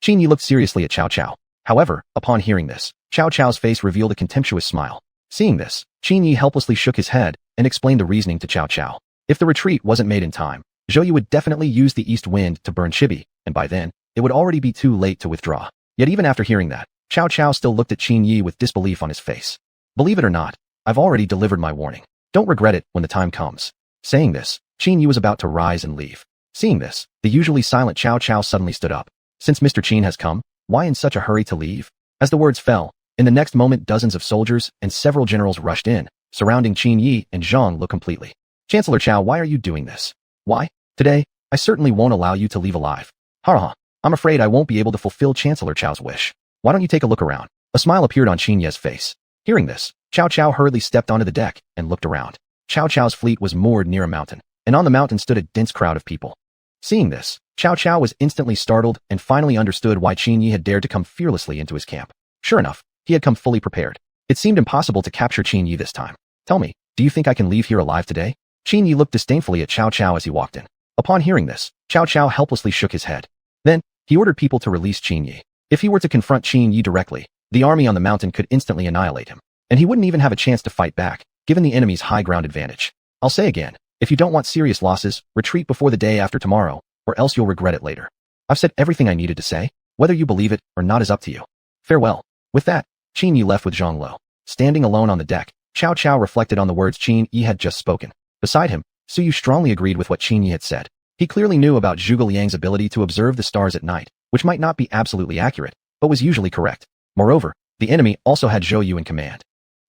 Qin Yi looked seriously at Cao Cao. However, upon hearing this, Cao Cao's face revealed a contemptuous smile. Seeing this, Qin Yi helplessly shook his head and explained the reasoning to Cao Cao. If the retreat wasn't made in time, Zhou Yu would definitely use the east wind to burn Chibi, and by then, it would already be too late to withdraw. Yet even after hearing that, Cao Cao still looked at Qin Yi with disbelief on his face. Believe it or not, I've already delivered my warning. Don't regret it when the time comes. Saying this, Qin Yi was about to rise and leave. Seeing this, the usually silent Cao Cao suddenly stood up. Since Mr. Qin has come, why in such a hurry to leave? As the words fell, in the next moment dozens of soldiers and several generals rushed in, surrounding Qin Yi and Zhang Lo completely. Chancellor Cao, why are you doing this? Why? Today, I certainly won't allow you to leave alive. Ha. I'm afraid I won't be able to fulfill Chancellor Cao's wish. Why don't you take a look around? A smile appeared on Qin Yi's face. Hearing this, Cao Cao hurriedly stepped onto the deck and looked around. Cao Cao's fleet was moored near a mountain, and on the mountain stood a dense crowd of people. Seeing this, Cao Cao was instantly startled and finally understood why Qin Yi had dared to come fearlessly into his camp. Sure enough, he had come fully prepared. It seemed impossible to capture Qin Yi this time. Tell me, do you think I can leave here alive today? Qin Yi looked disdainfully at Cao Cao as he walked in. Upon hearing this, Cao Cao helplessly shook his head. Then, he ordered people to release Qin Yi. If he were to confront Qin Yi directly, the army on the mountain could instantly annihilate him, and he wouldn't even have a chance to fight back, given the enemy's high ground advantage. I'll say again, if you don't want serious losses, retreat before the day after tomorrow, or else you'll regret it later. I've said everything I needed to say. Whether you believe it or not is up to you. Farewell. With that, Qin Yi left with Zhang Lo. Standing alone on the deck, Cao Cao reflected on the words Qin Yi had just spoken. Beside him, Su Yu strongly agreed with what Qin Yi had said. He clearly knew about Zhuge Liang's ability to observe the stars at night, which might not be absolutely accurate, but was usually correct. Moreover, the enemy also had Zhou Yu in command.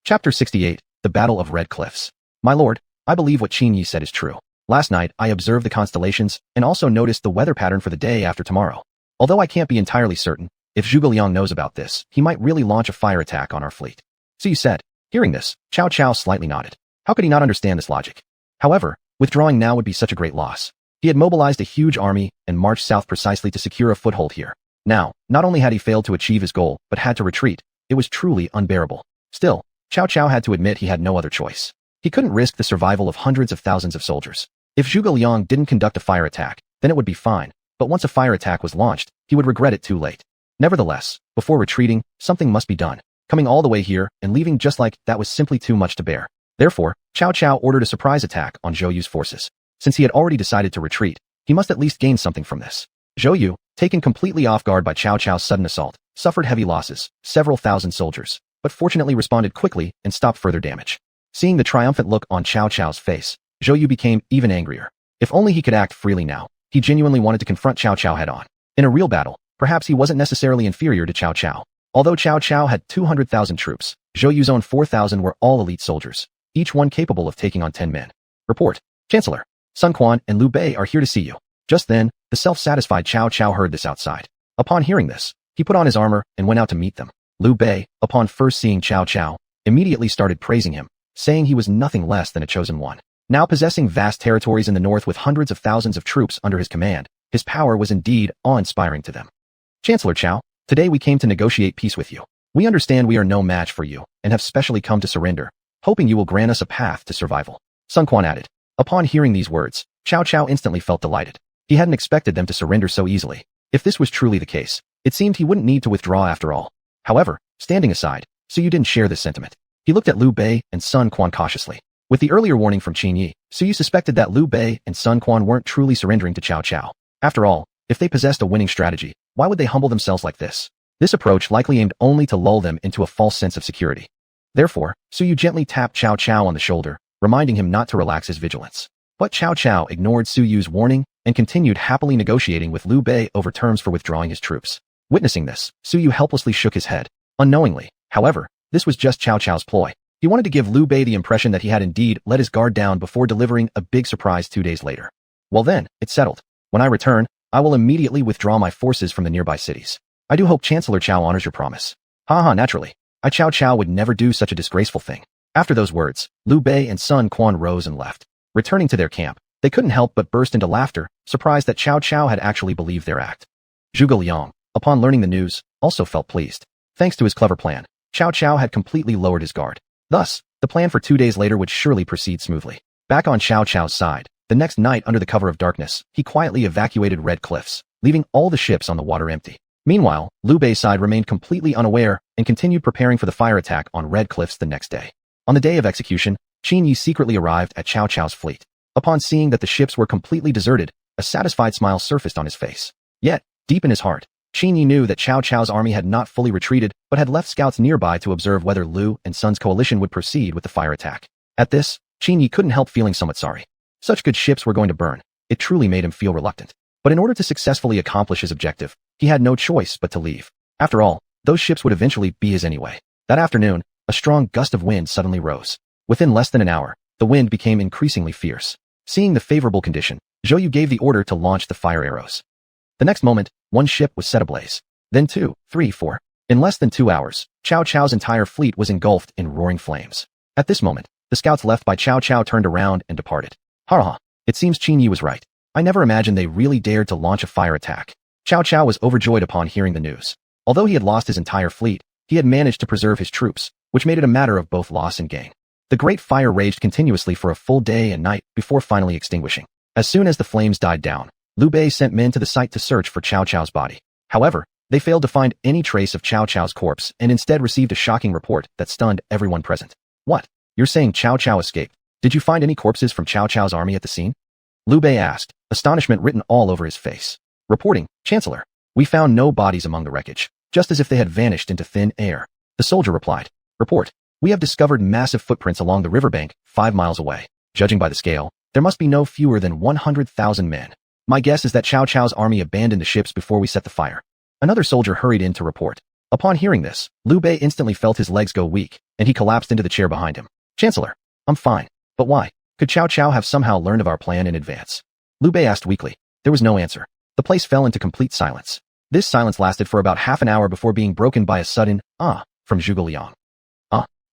Chapter 68, The Battle of Red Cliffs. My lord, I believe what Qin Yi said is true. Last night, I observed the constellations and also noticed the weather pattern for the day after tomorrow. Although I can't be entirely certain, if Zhuge Liang knows about this, he might really launch a fire attack on our fleet. Su Yu said. Hearing this, Cao Cao slightly nodded. How could he not understand this logic? However, withdrawing now would be such a great loss. He had mobilized a huge army and marched south precisely to secure a foothold here. Now, not only had he failed to achieve his goal, but had to retreat. It was truly unbearable. Still, Cao Cao had to admit he had no other choice. He couldn't risk the survival of hundreds of thousands of soldiers. If Zhuge Liang didn't conduct a fire attack, then it would be fine, but once a fire attack was launched, he would regret it too late. Nevertheless, before retreating, something must be done. Coming all the way here and leaving just like that was simply too much to bear. Therefore, Cao Cao ordered a surprise attack on Zhou Yu's forces. Since he had already decided to retreat, he must at least gain something from this. Zhou Yu, taken completely off guard by Cao Cao's sudden assault, suffered heavy losses, several thousand soldiers, but fortunately responded quickly and stopped further damage. Seeing the triumphant look on Cao Cao's face, Zhou Yu became even angrier. If only he could act freely now. He genuinely wanted to confront Cao Cao head-on. In a real battle, perhaps he wasn't necessarily inferior to Cao Cao. Although Cao Cao had 200,000 troops, Zhou Yu's own 4,000 were all elite soldiers, each one capable of taking on 10 men. Report. Chancellor, Sun Quan and Liu Bei are here to see you. Just then, the self-satisfied Cao Cao heard this outside. Upon hearing this, he put on his armor and went out to meet them. Liu Bei, upon first seeing Cao Cao, immediately started praising him, saying he was nothing less than a chosen one. Now possessing vast territories in the north with hundreds of thousands of troops under his command, his power was indeed awe-inspiring to them. Chancellor Cao, today we came to negotiate peace with you. We understand we are no match for you, and have specially come to surrender, hoping you will grant us a path to survival. Sun Quan added. Upon hearing these words, Cao Cao instantly felt delighted. He hadn't expected them to surrender so easily. If this was truly the case, it seemed he wouldn't need to withdraw after all. However, standing aside, Su Yu didn't share this sentiment. He looked at Liu Bei and Sun Quan cautiously. With the earlier warning from Qin Yi, Su Yu suspected that Liu Bei and Sun Quan weren't truly surrendering to Cao Cao. After all, if they possessed a winning strategy, why would they humble themselves like this? This approach likely aimed only to lull them into a false sense of security. Therefore, Su Yu gently tapped Cao Cao on the shoulder, reminding him not to relax his vigilance. But Cao Cao ignored Su Yu's warning and continued happily negotiating with Liu Bei over terms for withdrawing his troops. Witnessing this, Su Yu helplessly shook his head. Unknowingly, however, this was just Cao Cao's ploy. He wanted to give Liu Bei the impression that he had indeed let his guard down before delivering a big surprise 2 days later. Well then, it's settled. When I return, I will immediately withdraw my forces from the nearby cities. I do hope Chancellor Cao honors your promise. Naturally. Cao Cao would never do such a disgraceful thing. After those words, Liu Bei and Sun Quan rose and left. Returning to their camp, they couldn't help but burst into laughter, surprised that Cao Cao had actually believed their act. Zhuge Liang, upon learning the news, also felt pleased. Thanks to his clever plan, Cao Cao had completely lowered his guard. Thus, the plan for 2 days later would surely proceed smoothly. Back on Cao Cao's side, the next night under the cover of darkness, he quietly evacuated Red Cliffs, leaving all the ships on the water empty. Meanwhile, Liu Bei's side remained completely unaware and continued preparing for the fire attack on Red Cliffs the next day. On the day of execution, Qin Yi secretly arrived at Cao Cao's fleet. Upon seeing that the ships were completely deserted, a satisfied smile surfaced on his face. Yet, deep in his heart, Qin Yi knew that Cao Cao's army had not fully retreated but had left scouts nearby to observe whether Liu and Sun's coalition would proceed with the fire attack. At this, Qin Yi couldn't help feeling somewhat sorry. Such good ships were going to burn. It truly made him feel reluctant. But in order to successfully accomplish his objective, he had no choice but to leave. After all, those ships would eventually be his anyway. That afternoon, a strong gust of wind suddenly rose. Within less than an hour, the wind became increasingly fierce. Seeing the favorable condition, Zhou Yu gave the order to launch the fire arrows. The next moment, one ship was set ablaze. Then 2, 3, 4. In less than 2 hours, Cao Cao's entire fleet was engulfed in roaring flames. At this moment, the scouts left by Cao Cao turned around and departed. It seems Qin Yi was right. I never imagined they really dared to launch a fire attack. Cao Cao was overjoyed upon hearing the news. Although he had lost his entire fleet, he had managed to preserve his troops, which made it a matter of both loss and gain. The great fire raged continuously for a full day and night before finally extinguishing. As soon as the flames died down, Liu Bei sent men to the site to search for Cao Cao's body. However, they failed to find any trace of Cao Cao's corpse and instead received a shocking report that stunned everyone present. What? You're saying Cao Cao escaped? Did you find any corpses from Cao Cao's army at the scene? Liu Bei asked, astonishment written all over his face. Reporting, Chancellor, we found no bodies among the wreckage, just as if they had vanished into thin air. The soldier replied, report, we have discovered massive footprints along the riverbank 5 miles away. Judging by the scale, there must be no fewer than 100,000 men. My guess is that Cao Cao's army abandoned the ships before we set the fire. Another soldier hurried in to report. Upon hearing this, Liu Bei instantly felt his legs go weak, and he collapsed into the chair behind him. Chancellor, I'm fine. But why? Could Cao Cao have somehow learned of our plan in advance? Liu Bei asked weakly. There was no answer. The place fell into complete silence. This silence lasted for about half an hour before being broken by a sudden, from Zhuge Liang.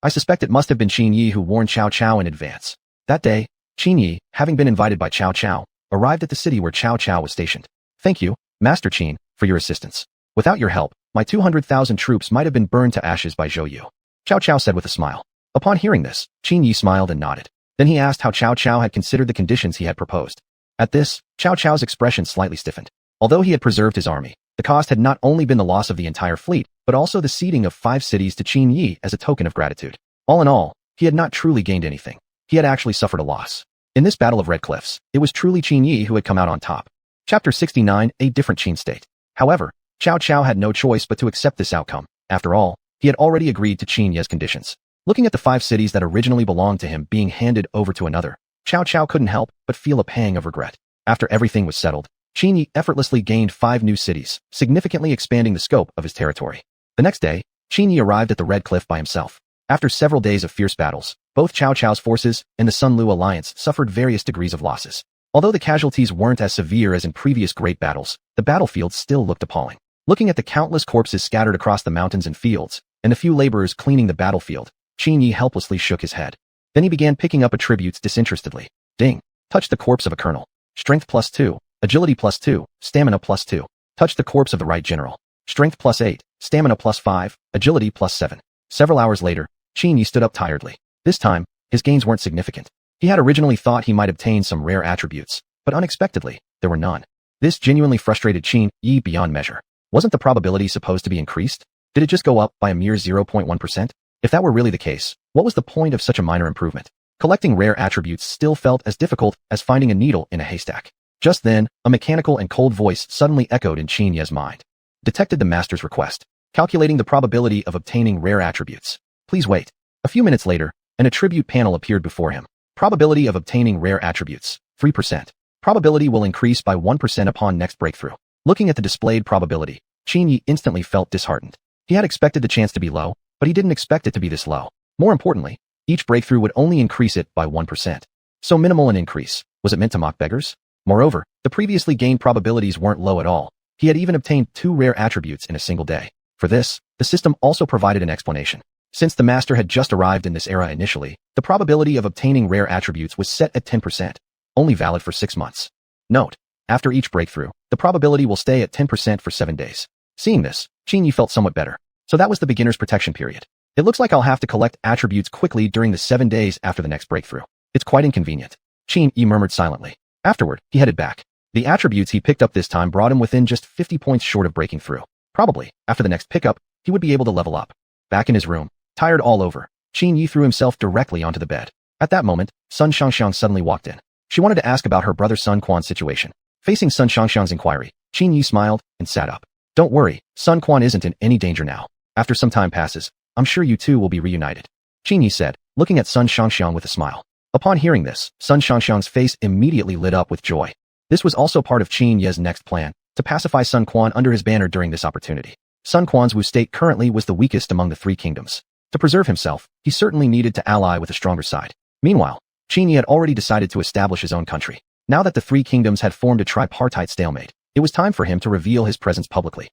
I suspect it must have been Qin Yi who warned Cao Cao in advance. That day, Qin Yi, having been invited by Cao Cao, arrived at the city where Cao Cao was stationed. Thank you, Master Qin, for your assistance. Without your help, my 200,000 troops might have been burned to ashes by Zhou Yu. Cao Cao said with a smile. Upon hearing this, Qin Yi smiled and nodded. Then he asked how Cao Cao had considered the conditions he had proposed. At this, Cao Cao's expression slightly stiffened. Although he had preserved his army, the cost had not only been the loss of the entire fleet, but also the ceding of 5 cities to Qin Yi as a token of gratitude. All in all, he had not truly gained anything. He had actually suffered a loss. In this battle of Red Cliffs, it was truly Qin Yi who had come out on top. Chapter 69, A Different Qin State. However, Cao Cao had no choice but to accept this outcome. After all, he had already agreed to Qin Yi's conditions. Looking at the 5 cities that originally belonged to him being handed over to another, Cao Cao couldn't help but feel a pang of regret. After everything was settled, Qin Yi effortlessly gained 5 new cities, significantly expanding the scope of his territory. The next day, Qin Yi arrived at the Red Cliff by himself. After several days of fierce battles, both Cao Cao's forces and the Sun Lu alliance suffered various degrees of losses. Although the casualties weren't as severe as in previous great battles, the battlefield still looked appalling. Looking at the countless corpses scattered across the mountains and fields, and the few laborers cleaning the battlefield, Qin Yi helplessly shook his head. Then he began picking up attributes disinterestedly. Ding. Touch the corpse of a colonel. Strength +2, agility +2, stamina +2. Touch the corpse of the right general. Strength +8, stamina +5, agility +7. Several hours later, Qin Yi stood up tiredly. This time, his gains weren't significant. He had originally thought he might obtain some rare attributes, but unexpectedly, there were none. This genuinely frustrated Qin Yi beyond measure. Wasn't the probability supposed to be increased? Did it just go up by a mere 0.1%? If that were really the case, what was the point of such a minor improvement? Collecting rare attributes still felt as difficult as finding a needle in a haystack. Just then, a mechanical and cold voice suddenly echoed in Qin Ye's mind. Detected the master's request. Calculating the probability of obtaining rare attributes. Please wait. A few minutes later, an attribute panel appeared before him. Probability of obtaining rare attributes, 3%. Probability will increase by 1% upon next breakthrough. Looking at the displayed probability, Qin Yi instantly felt disheartened. He had expected the chance to be low, but he didn't expect it to be this low. More importantly, each breakthrough would only increase it by 1%. So minimal an increase. Was it meant to mock beggars? Moreover, the previously gained probabilities weren't low at all. He had even obtained 2 rare attributes in a single day. For this, the system also provided an explanation. Since the master had just arrived in this era initially, the probability of obtaining rare attributes was set at 10%, only valid for 6 months. Note: after each breakthrough, the probability will stay at 10% for 7 days. Seeing this, Qin Yi felt somewhat better. So that was the beginner's protection period. It looks like I'll have to collect attributes quickly during the 7 days after the next breakthrough. It's quite inconvenient. Qin Yi murmured silently. Afterward, he headed back. The attributes he picked up this time brought him within just 50 points short of breaking through. Probably, after the next pickup, he would be able to level up. Back in his room, tired all over, Qin Yi threw himself directly onto the bed. At that moment, Sun Xiangxiang suddenly walked in. She wanted to ask about her brother Sun Quan's situation. Facing Sun Xiangxiang's inquiry, Qin Yi smiled and sat up. Don't worry, Sun Quan isn't in any danger now. After some time passes, I'm sure you two will be reunited. Qin Yi said, looking at Sun Xiangxiang with a smile. Upon hearing this, Sun Xiangxiang's face immediately lit up with joy. This was also part of Qin Ye's next plan, to pacify Sun Quan under his banner during this opportunity. Sun Quan's Wu state currently was the weakest among the 3 kingdoms. To preserve himself, he certainly needed to ally with a stronger side. Meanwhile, Qin Yi had already decided to establish his own country. Now that the 3 kingdoms had formed a tripartite stalemate, it was time for him to reveal his presence publicly.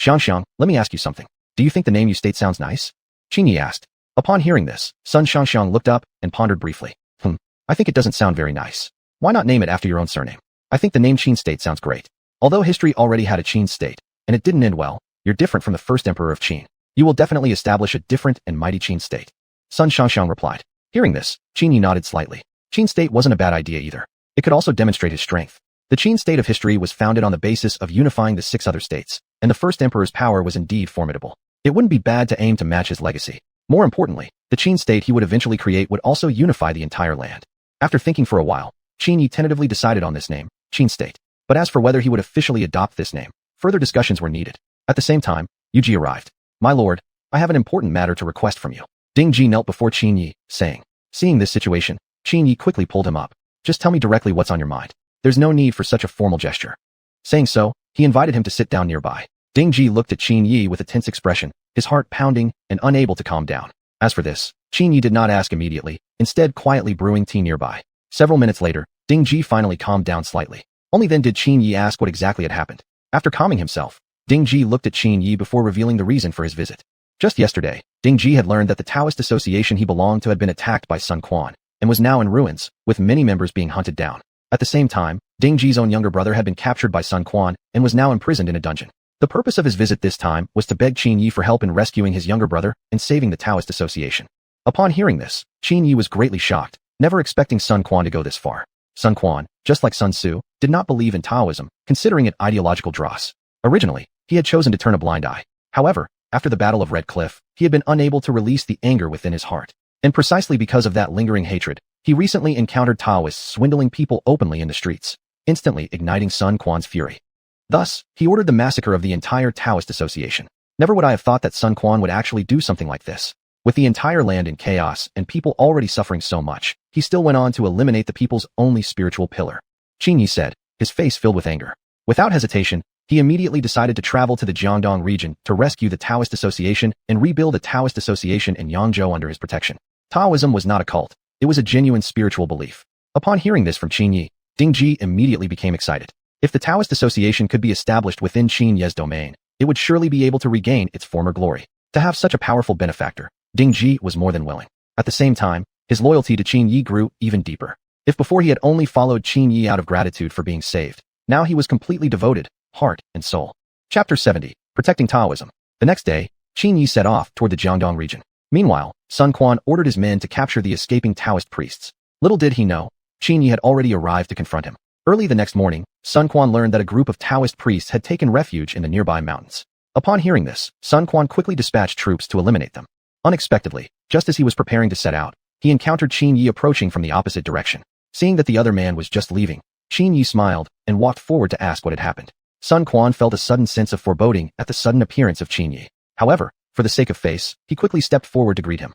Xiangxiang, let me ask you something. Do you think the name you state sounds nice? Qin Yi asked. Upon hearing this, Sun Xiangxiang looked up and pondered briefly. I think it doesn't sound very nice. Why not name it after your own surname? I think the name Qin State sounds great. Although history already had a Qin State, and it didn't end well, you're different from the first emperor of Qin. You will definitely establish a different and mighty Qin State. Sun Xiangxiang replied. Hearing this, Qin Yi nodded slightly. Qin State wasn't a bad idea either. It could also demonstrate his strength. The Qin State of history was founded on the basis of unifying the 6 other states, and the first emperor's power was indeed formidable. It wouldn't be bad to aim to match his legacy. More importantly, the Qin State he would eventually create would also unify the entire land. After thinking for a while, Qin Yi tentatively decided on this name, Qin State. But as for whether he would officially adopt this name, further discussions were needed. At the same time, Yuji arrived. My lord, I have an important matter to request from you. Ding Ji knelt before Qin Yi, saying. Seeing this situation, Qin Yi quickly pulled him up. Just tell me directly what's on your mind. There's no need for such a formal gesture. Saying so, he invited him to sit down nearby. Ding Ji looked at Qin Yi with a tense expression, his heart pounding and unable to calm down. As for this, Qin Yi did not ask immediately, instead quietly brewing tea nearby. Several minutes later, Ding Ji finally calmed down slightly. Only then did Qin Yi ask what exactly had happened. After calming himself, Ding Ji looked at Qin Yi before revealing the reason for his visit. Just yesterday, Ding Ji had learned that the Taoist association he belonged to had been attacked by Sun Quan, and was now in ruins, with many members being hunted down. At the same time, Ding Ji's own younger brother had been captured by Sun Quan, and was now imprisoned in a dungeon. The purpose of his visit this time was to beg Qin Yi for help in rescuing his younger brother and saving the Taoist association. Upon hearing this, Qin Yi was greatly shocked, never expecting Sun Quan to go this far. Sun Quan, just like Sun Tzu, did not believe in Taoism, considering it ideological dross. Originally, he had chosen to turn a blind eye. However, after the Battle of Red Cliff, he had been unable to release the anger within his heart. And precisely because of that lingering hatred, he recently encountered Taoists swindling people openly in the streets, instantly igniting Sun Quan's fury. Thus, he ordered the massacre of the entire Taoist association. Never would I have thought that Sun Quan would actually do something like this. With the entire land in chaos and people already suffering so much, he still went on to eliminate the people's only spiritual pillar. Qin Yi said, his face filled with anger. Without hesitation, he immediately decided to travel to the Jiangdong region to rescue the Taoist association and rebuild the Taoist association in Yangzhou under his protection. Taoism was not a cult. It was a genuine spiritual belief. Upon hearing this from Qin Yi, Ding Ji immediately became excited. If the Taoist association could be established within Qin Ye's domain, it would surely be able to regain its former glory. To have such a powerful benefactor, Ding Ji was more than willing. At the same time, his loyalty to Qin Yi grew even deeper. If before he had only followed Qin Yi out of gratitude for being saved, now he was completely devoted, heart and soul. Chapter 70, Protecting Taoism. The next day, Qin Yi set off toward the Jiangdong region. Meanwhile, Sun Quan ordered his men to capture the escaping Taoist priests. Little did he know, Qin Yi had already arrived to confront him. Early the next morning, Sun Quan learned that a group of Taoist priests had taken refuge in the nearby mountains. Upon hearing this, Sun Quan quickly dispatched troops to eliminate them. Unexpectedly, just as he was preparing to set out, he encountered Qin Yi approaching from the opposite direction. Seeing that the other man was just leaving, Qin Yi smiled and walked forward to ask what had happened. Sun Quan felt a sudden sense of foreboding at the sudden appearance of Qin Yi. However, for the sake of face, he quickly stepped forward to greet him.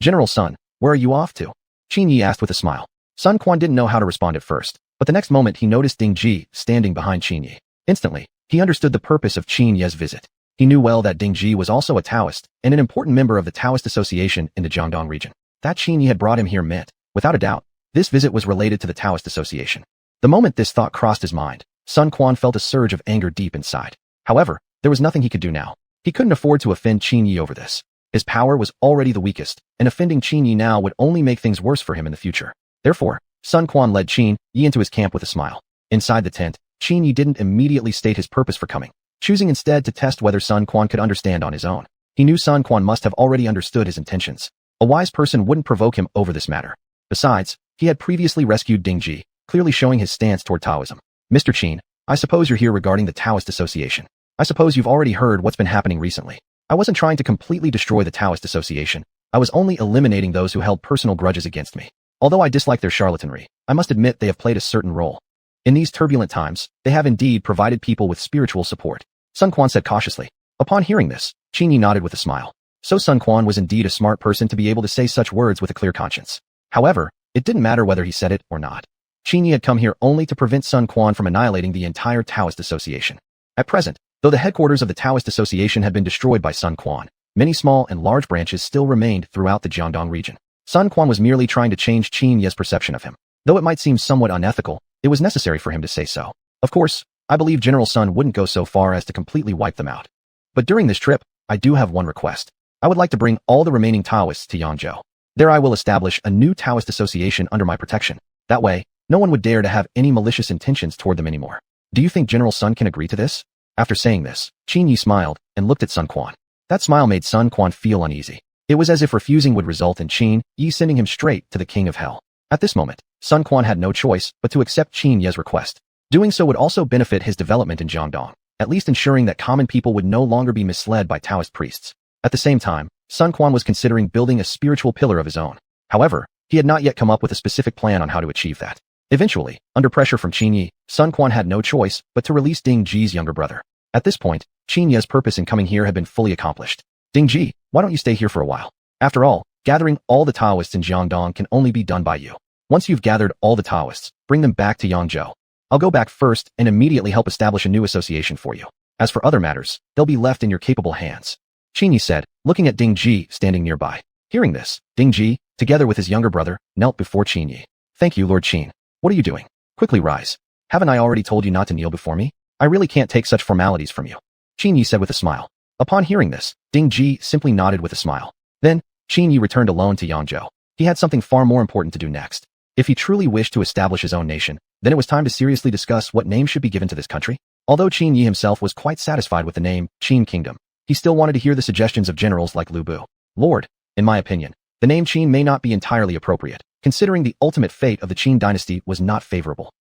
General Sun, where are you off to? Qin Yi asked with a smile. Sun Quan didn't know how to respond at first, but the next moment he noticed Ding Ji standing behind Qin Yi. Instantly, he understood the purpose of Qin Yi's visit. He knew well that Ding Ji was also a Taoist and an important member of the Taoist Association in the Jiangdong region. That Qin Yi had brought him here meant, without a doubt, this visit was related to the Taoist Association. The moment this thought crossed his mind, Sun Quan felt a surge of anger deep inside. However, there was nothing he could do now. He couldn't afford to offend Qin Yi over this. His power was already the weakest, and offending Qin Yi now would only make things worse for him in the future. Therefore, Sun Quan led Qin Yi into his camp with a smile. Inside the tent, Qin Yi didn't immediately state his purpose for coming, choosing instead to test whether Sun Quan could understand on his own. He knew Sun Quan must have already understood his intentions. A wise person wouldn't provoke him over this matter. Besides, he had previously rescued Ding Ji, clearly showing his stance toward Taoism. Mr. Qin, I suppose you're here regarding the Taoist Association. I suppose you've already heard what's been happening recently. I wasn't trying to completely destroy the Taoist Association. I was only eliminating those who held personal grudges against me. Although I dislike their charlatanry, I must admit they have played a certain role. In these turbulent times, they have indeed provided people with spiritual support. Sun Quan said cautiously. Upon hearing this, Qin Yi nodded with a smile. So Sun Quan was indeed a smart person to be able to say such words with a clear conscience. However, it didn't matter whether he said it or not. Qin Yi had come here only to prevent Sun Quan from annihilating the entire Taoist Association. At present, though the headquarters of the Taoist Association had been destroyed by Sun Quan, many small and large branches still remained throughout the Jiangdong region. Sun Quan was merely trying to change Qin Yi's perception of him. Though it might seem somewhat unethical, it was necessary for him to say so. Of course, I believe General Sun wouldn't go so far as to completely wipe them out. But during this trip, I do have one request. I would like to bring all the remaining Taoists to Yangzhou. There I will establish a new Taoist association under my protection. That way, no one would dare to have any malicious intentions toward them anymore. Do you think General Sun can agree to this? After saying this, Qin Yi smiled and looked at Sun Quan. That smile made Sun Quan feel uneasy. It was as if refusing would result in Qin Yi sending him straight to the King of Hell. At this moment, Sun Quan had no choice but to accept Qin Yi's request. Doing so would also benefit his development in Jiangdong, at least ensuring that common people would no longer be misled by Taoist priests. At the same time, Sun Quan was considering building a spiritual pillar of his own. However, he had not yet come up with a specific plan on how to achieve that. Eventually, under pressure from Qin Yi, Sun Quan had no choice but to release Ding Ji's younger brother. At this point, Qin Yi's purpose in coming here had been fully accomplished. Ding Ji, why don't you stay here for a while? After all, gathering all the Taoists in Jiangdong can only be done by you. Once you've gathered all the Taoists, bring them back to Yangzhou. I'll go back first and immediately help establish a new association for you. As for other matters, they'll be left in your capable hands. Qin Yi said, looking at Ding Ji standing nearby. Hearing this, Ding Ji, together with his younger brother, knelt before Qin Yi. Thank you, Lord Qin. What are you doing? Quickly rise. Haven't I already told you not to kneel before me? I really can't take such formalities from you. Qin Yi said with a smile. Upon hearing this, Ding Ji simply nodded with a smile. Then, Qin Yi returned alone to Yangzhou. He had something far more important to do next. If he truly wished to establish his own nation, then it was time to seriously discuss what name should be given to this country. Although Qin Yi himself was quite satisfied with the name Qin Kingdom, he still wanted to hear the suggestions of generals like Lu Bu. Lord, in my opinion, the name Qin may not be entirely appropriate, considering the ultimate fate of the Qin dynasty was not favorable.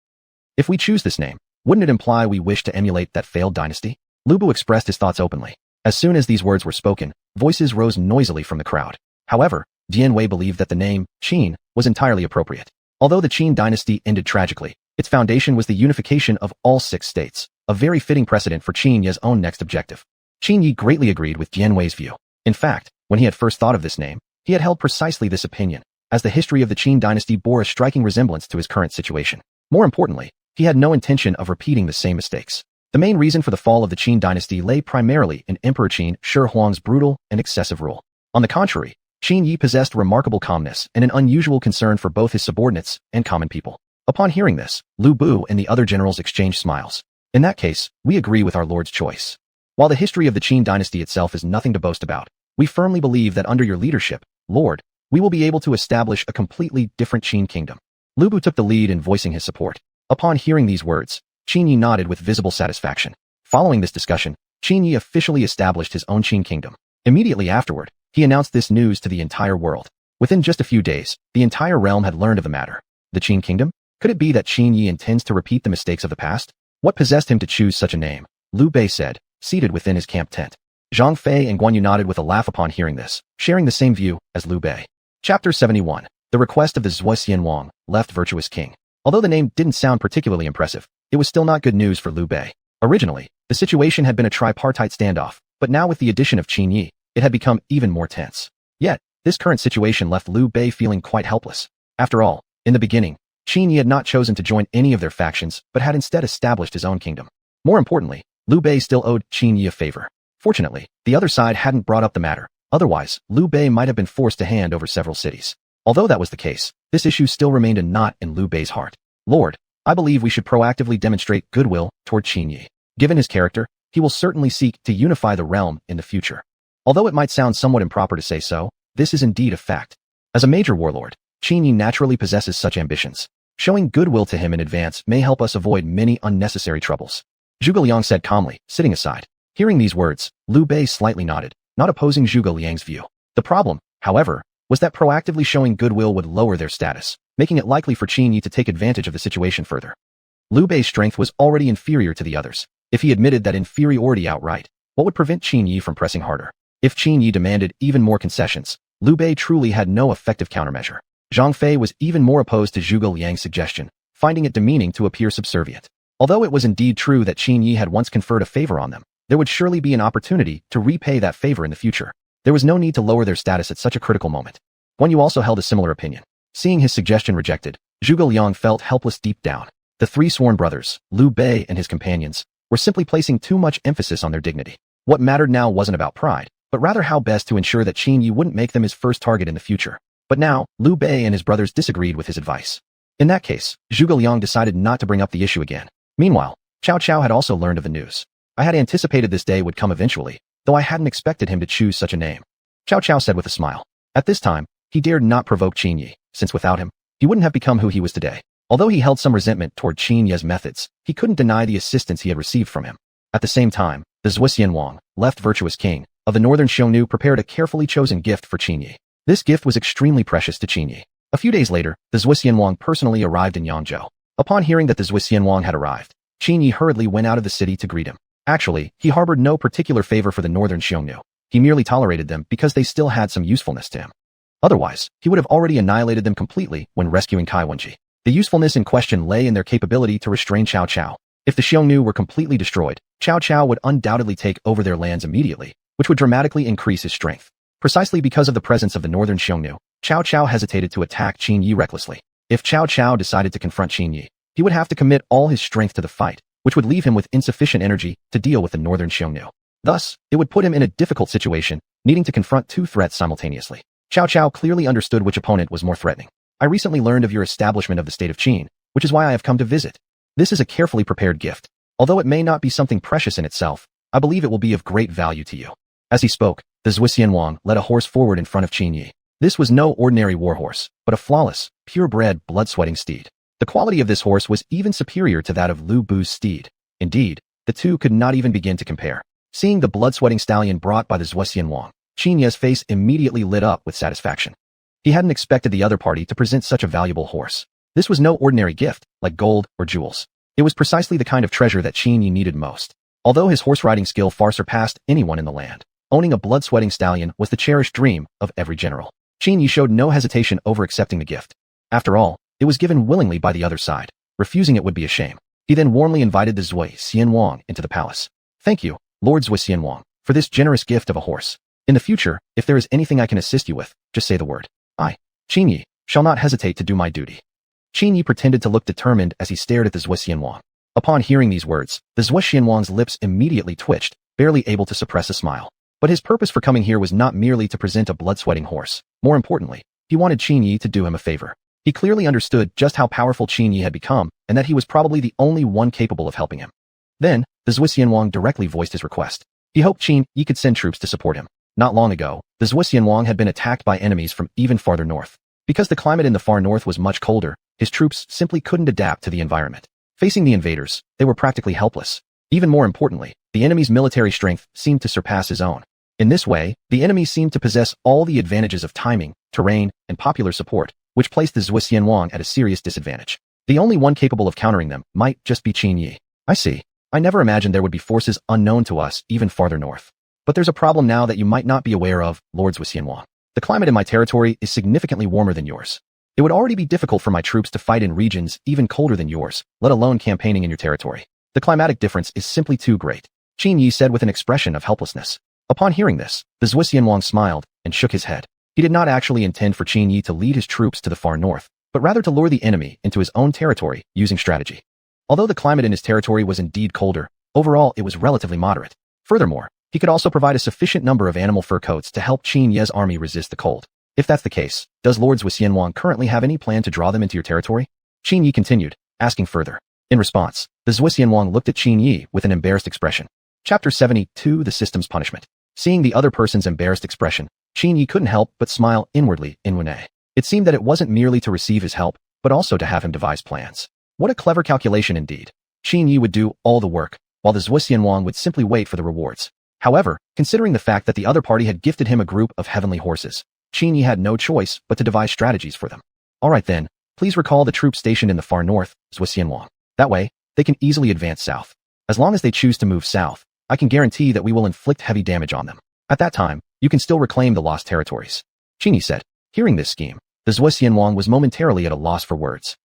If we choose this name, wouldn't it imply we wish to emulate that failed dynasty? Lu Bu expressed his thoughts openly. As soon as these words were spoken, voices rose noisily from the crowd. However, Dian Wei believed that the name Qin was entirely appropriate. Although the Qin dynasty ended tragically, its foundation was the unification of all 6 states, a very fitting precedent for Qin Yi's own next objective. Qin Yi greatly agreed with Dian Wei's view. In fact, when he had first thought of this name, he had held precisely this opinion, as the history of the Qin dynasty bore a striking resemblance to his current situation. More importantly, he had no intention of repeating the same mistakes. The main reason for the fall of the Qin dynasty lay primarily in Emperor Qin Shi Huang's brutal and excessive rule. On the contrary, Qin Yi possessed remarkable calmness and an unusual concern for both his subordinates and common people. Upon hearing this, Lu Bu and the other generals exchanged smiles. In that case, we agree with our Lord's choice. While the history of the Qin dynasty itself is nothing to boast about, we firmly believe that under your leadership, Lord, we will be able to establish a completely different Qin kingdom. Lu Bu took the lead in voicing his support. Upon hearing these words, Qin Yi nodded with visible satisfaction. Following this discussion, Qin Yi officially established his own Qin kingdom. Immediately afterward, he announced this news to the entire world. Within just a few days, the entire realm had learned of the matter. The Qin kingdom? Could it be that Qin Yi intends to repeat the mistakes of the past? What possessed him to choose such a name? Liu Bei said, seated within his camp tent. Zhang Fei and Guan Yu nodded with a laugh upon hearing this, sharing the same view as Liu Bei. Chapter 71. The request of the Zhuo Xianwang, left virtuous king. Although the name didn't sound particularly impressive, it was still not good news for Liu Bei. Originally, the situation had been a tripartite standoff, but now with the addition of Qin Yi, it had become even more tense. Yet, this current situation left Liu Bei feeling quite helpless. After all, in the beginning, Qin Yi had not chosen to join any of their factions, but had instead established his own kingdom. More importantly, Liu Bei still owed Qin Yi a favor. Fortunately, the other side hadn't brought up the matter. Otherwise, Liu Bei might have been forced to hand over several cities. Although that was the case, this issue still remained a knot in Liu Bei's heart. Lord, I believe we should proactively demonstrate goodwill toward Qin Yi. Given his character, he will certainly seek to unify the realm in the future. Although it might sound somewhat improper to say so, this is indeed a fact. As a major warlord, Qin Yi naturally possesses such ambitions. Showing goodwill to him in advance may help us avoid many unnecessary troubles. Zhuge Liang said calmly, sitting aside. Hearing these words, Liu Bei slightly nodded, not opposing Zhuge Liang's view. The problem, however, was that proactively showing goodwill would lower their status, making it likely for Qin Yi to take advantage of the situation further. Liu Bei's strength was already inferior to the others. If he admitted that inferiority outright, what would prevent Qin Yi from pressing harder? If Qin Yi demanded even more concessions, Liu Bei truly had no effective countermeasure. Zhang Fei was even more opposed to Zhuge Liang's suggestion, finding it demeaning to appear subservient. Although it was indeed true that Qin Yi had once conferred a favor on them, there would surely be an opportunity to repay that favor in the future. There was no need to lower their status at such a critical moment. Guan Yu also held a similar opinion. Seeing his suggestion rejected, Zhuge Liang felt helpless deep down. The three sworn brothers, Liu Bei and his companions, were simply placing too much emphasis on their dignity. What mattered now wasn't about pride, but rather how best to ensure that Qin Yi wouldn't make them his first target in the future. But now, Liu Bei and his brothers disagreed with his advice. In that case, Zhuge Liang decided not to bring up the issue again. Meanwhile, Cao Cao had also learned of the news. I had anticipated this day would come eventually, though I hadn't expected him to choose such a name. Cao Cao said with a smile. At this time, he dared not provoke Qin Yi, since without him, he wouldn't have become who he was today. Although he held some resentment toward Qin Yi's methods, he couldn't deny the assistance he had received from him. At the same time, the Zhuxian Wang, left virtuous king, of the northern Xiongnu prepared a carefully chosen gift for Qin Yi. This gift was extremely precious to Qin Yi. A few days later, the Zhuxian Wang personally arrived in Yangzhou. Upon hearing that the Zhuxian Wang had arrived, Qin Yi hurriedly went out of the city to greet him. Actually, he harbored no particular favor for the northern Xiongnu. He merely tolerated them because they still had some usefulness to him. Otherwise, he would have already annihilated them completely when rescuing Kai Wenji. The usefulness in question lay in their capability to restrain Cao Cao. If the Xiongnu were completely destroyed, Cao Cao would undoubtedly take over their lands immediately, which would dramatically increase his strength. Precisely because of the presence of the northern Xiongnu, Cao Cao hesitated to attack Qin Yi recklessly. If Cao Cao decided to confront Qin Yi, he would have to commit all his strength to the fight, which would leave him with insufficient energy to deal with the northern Xiongnu. Thus, it would put him in a difficult situation, needing to confront two threats simultaneously. Cao Cao clearly understood which opponent was more threatening. I recently learned of your establishment of the state of Qin, which is why I have come to visit. This is a carefully prepared gift. Although it may not be something precious in itself, I believe it will be of great value to you. As he spoke, the Zhuxian Wang led a horse forward in front of Qin Yi. This was no ordinary warhorse, but a flawless, purebred, blood-sweating steed. The quality of this horse was even superior to that of Liu Bu's steed. Indeed, the two could not even begin to compare. Seeing the blood-sweating stallion brought by the Zhuxian Wang, Qin Yi's face immediately lit up with satisfaction. He hadn't expected the other party to present such a valuable horse. This was no ordinary gift, like gold or jewels. It was precisely the kind of treasure that Qin Yi needed most. Although his horse-riding skill far surpassed anyone in the land, owning a blood-sweating stallion was the cherished dream of every general. Qin Yi showed no hesitation over accepting the gift. After all, it was given willingly by the other side. Refusing it would be a shame. He then warmly invited the Zhuxian Wang into the palace. Thank you, Lord Zhuxian Wang, for this generous gift of a horse. In the future, if there is anything I can assist you with, just say the word. I, Qin Yi, shall not hesitate to do my duty. Qin Yi pretended to look determined as he stared at the Zhuxian Wang. Upon hearing these words, the Zhuxian Wang's lips immediately twitched, barely able to suppress a smile. But his purpose for coming here was not merely to present a blood-sweating horse. More importantly, he wanted Qin Yi to do him a favor. He clearly understood just how powerful Qin Yi had become, and that he was probably the only one capable of helping him. Then, the Zhuxian Wang directly voiced his request. He hoped Qin Yi could send troops to support him. Not long ago, the Zhuxian Wang had been attacked by enemies from even farther north. Because the climate in the far north was much colder, his troops simply couldn't adapt to the environment. Facing the invaders, they were practically helpless. Even more importantly, the enemy's military strength seemed to surpass his own. In this way, the enemy seemed to possess all the advantages of timing, terrain, and popular support, which placed the Zhuxian Wang at a serious disadvantage. The only one capable of countering them might just be Qin Yi. I see. I never imagined there would be forces unknown to us even farther north. But there's a problem now that you might not be aware of, Lord Zhuxian Wang. The climate in my territory is significantly warmer than yours. It would already be difficult for my troops to fight in regions even colder than yours, let alone campaigning in your territory. The climatic difference is simply too great, Qin Yi said with an expression of helplessness. Upon hearing this, the Zhuxianwang smiled and shook his head. He did not actually intend for Qin Yi to lead his troops to the far north, but rather to lure the enemy into his own territory using strategy. Although the climate in his territory was indeed colder, overall it was relatively moderate. Furthermore, he could also provide a sufficient number of animal fur coats to help Qin Ye's army resist the cold. If that's the case, does Lord Zhuxianwang currently have any plan to draw them into your territory? Qin Yi continued, asking further. In response, the Zhuxianwang looked at Qin Yi with an embarrassed expression. Chapter 72, The System's Punishment. Seeing the other person's embarrassed expression, Qin Yi couldn't help but smile inwardly in Wen. It seemed that it wasn't merely to receive his help, but also to have him devise plans. What a clever calculation indeed. Qin Yi would do all the work, while the Zhuxianwang would simply wait for the rewards. However, considering the fact that the other party had gifted him a group of heavenly horses, Qin Yi had no choice but to devise strategies for them. Alright then, please recall the troops stationed in the far north, Zhuxianwang. That way, they can easily advance south. As long as they choose to move south, I can guarantee that we will inflict heavy damage on them. At that time, you can still reclaim the lost territories. Qin Yi said. Hearing this scheme, the Zhuxianwang was momentarily at a loss for words.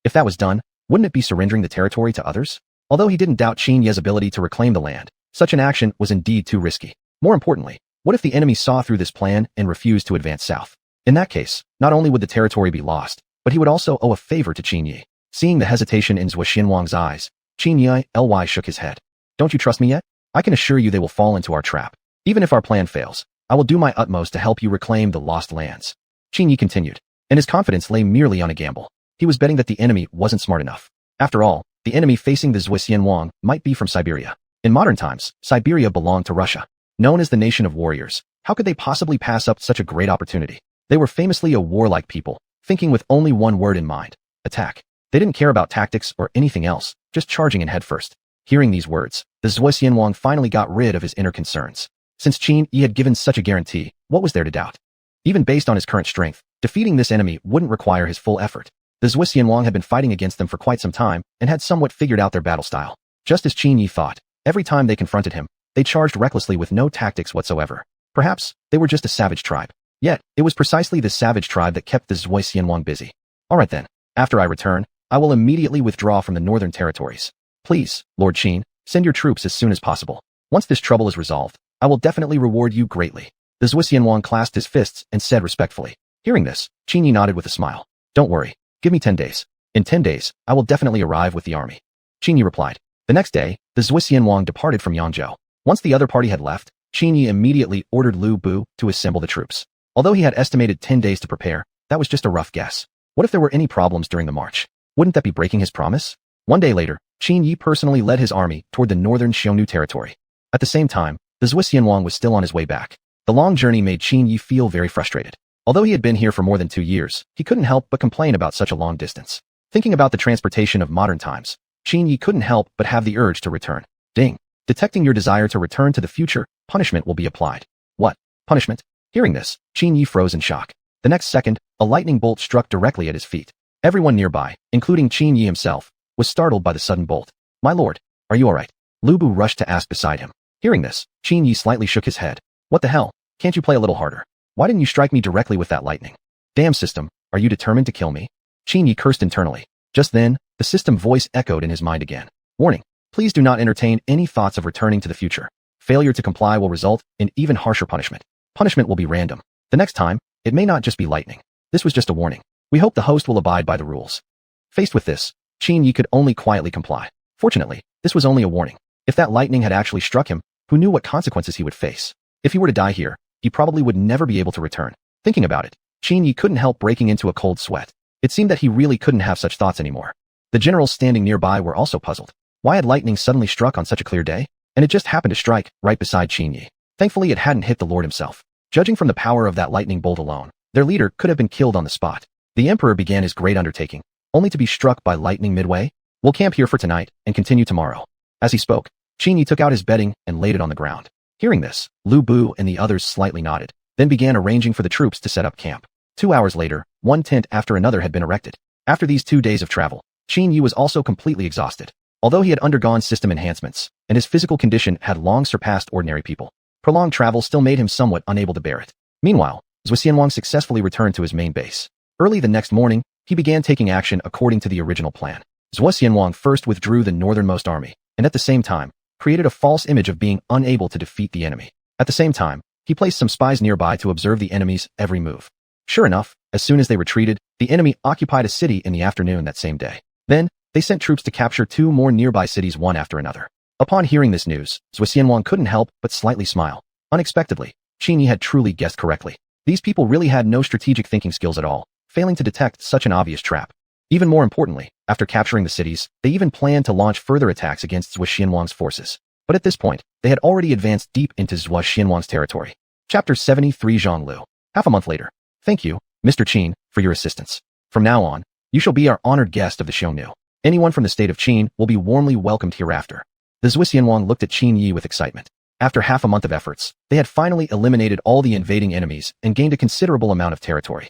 If that was done, wouldn't it be surrendering the territory to others? Although he didn't doubt Qin Ye's ability to reclaim the land, such an action was indeed too risky. More importantly, what if the enemy saw through this plan and refused to advance south? In that case, not only would the territory be lost, but he would also owe a favor to Qin Yi. Seeing the hesitation in Zhuxianwang's eyes, Qin Yi shook his head. Don't you trust me yet? I can assure you they will fall into our trap. Even if our plan fails, I will do my utmost to help you reclaim the lost lands. Qin Yi continued, and his confidence lay merely on a gamble. He was betting that the enemy wasn't smart enough. After all, the enemy facing the Zhuxianwang might be from Siberia. In modern times, Siberia belonged to Russia. Known as the nation of warriors, how could they possibly pass up such a great opportunity? They were famously a warlike people, thinking with only one word in mind: attack. They didn't care about tactics or anything else, just charging in headfirst. Hearing these words, the Zhuxianwang finally got rid of his inner concerns. Since Qin Yi had given such a guarantee, what was there to doubt? Even based on his current strength, defeating this enemy wouldn't require his full effort. The Zhuxianwang had been fighting against them for quite some time and had somewhat figured out their battle style. Just as Qin Yi thought, every time they confronted him, they charged recklessly with no tactics whatsoever. Perhaps, they were just a savage tribe. Yet, it was precisely this savage tribe that kept the Zhuxianwang busy. Alright then, after I return, I will immediately withdraw from the northern territories. Please, Lord Qin, send your troops as soon as possible. Once this trouble is resolved, I will definitely reward you greatly. The Zhuxianwang clasped his fists and said respectfully. Hearing this, Qin Yi nodded with a smile. Don't worry, give me 10 days. In 10 days, I will definitely arrive with the army. Qin Yi replied. The next day, the Zhuxianwang departed from Yangzhou. Once the other party had left, Qin Yi immediately ordered Lu Bu to assemble the troops. Although he had estimated 10 days to prepare, that was just a rough guess. What if there were any problems during the march? Wouldn't that be breaking his promise? One day later, Qin Yi personally led his army toward the northern Xiongnu territory. At the same time, the Zhuxianwang was still on his way back. The long journey made Qin Yi feel very frustrated. Although he had been here for more than 2 years, he couldn't help but complain about such a long distance. Thinking about the transportation of modern times, Qin Yi couldn't help but have the urge to return. Ding. Detecting your desire to return to the future, punishment will be applied. What? Punishment? Hearing this, Qin Yi froze in shock. The next second, a lightning bolt struck directly at his feet. Everyone nearby, including Qin Yi himself, was startled by the sudden bolt. My lord, are you alright? Lu Bu rushed to ask beside him. Hearing this, Qin Yi slightly shook his head. What the hell? Can't you play a little harder? Why didn't you strike me directly with that lightning? Damn system, are you determined to kill me? Qin Yi cursed internally. Just then, the system voice echoed in his mind again. Warning. Please do not entertain any thoughts of returning to the future. Failure to comply will result in even harsher punishment. Punishment will be random. The next time, it may not just be lightning. This was just a warning. We hope the host will abide by the rules. Faced with this, Qin Yi could only quietly comply. Fortunately, this was only a warning. If that lightning had actually struck him, who knew what consequences he would face? If he were to die here, he probably would never be able to return. Thinking about it, Qin Yi couldn't help breaking into a cold sweat. It seemed that he really couldn't have such thoughts anymore. The generals standing nearby were also puzzled. Why had lightning suddenly struck on such a clear day? And it just happened to strike right beside Qin Yi. Thankfully, it hadn't hit the Lord himself. Judging from the power of that lightning bolt alone, their leader could have been killed on the spot. The emperor began his great undertaking, only to be struck by lightning midway. We'll camp here for tonight and continue tomorrow. As he spoke, Qin Yi took out his bedding and laid it on the ground. Hearing this, Lu Bu and the others slightly nodded, then began arranging for the troops to set up camp. 2 hours later, one tent after another had been erected. After these 2 days of travel, Qin Yi was also completely exhausted. Although he had undergone system enhancements, and his physical condition had long surpassed ordinary people, prolonged travel still made him somewhat unable to bear it. Meanwhile, Zhuxianwang successfully returned to his main base. Early the next morning, he began taking action according to the original plan. Zhuo Xianwang first withdrew the northernmost army, and at the same time, created a false image of being unable to defeat the enemy. At the same time, he placed some spies nearby to observe the enemy's every move. Sure enough, as soon as they retreated, the enemy occupied a city in the afternoon that same day. Then, they sent troops to capture 2 more nearby cities one after another. Upon hearing this news, Zhuo Xianwang couldn't help but slightly smile. Unexpectedly, Qin Yi had truly guessed correctly. These people really had no strategic thinking skills at all, failing to detect such an obvious trap. Even more importantly, after capturing the cities, they even planned to launch further attacks against Zhuo Xianwang's forces. But at this point, they had already advanced deep into Zhuo Xianwang's territory. Chapter 73 Zhonglu. Half a month later. Thank you, Mr. Qin, for your assistance. From now on, you shall be our honored guest of the Xiongnu. Anyone from the state of Qin will be warmly welcomed hereafter. The Zhuo Xianwang looked at Qin Yi with excitement. After half a month of efforts, they had finally eliminated all the invading enemies and gained a considerable amount of territory.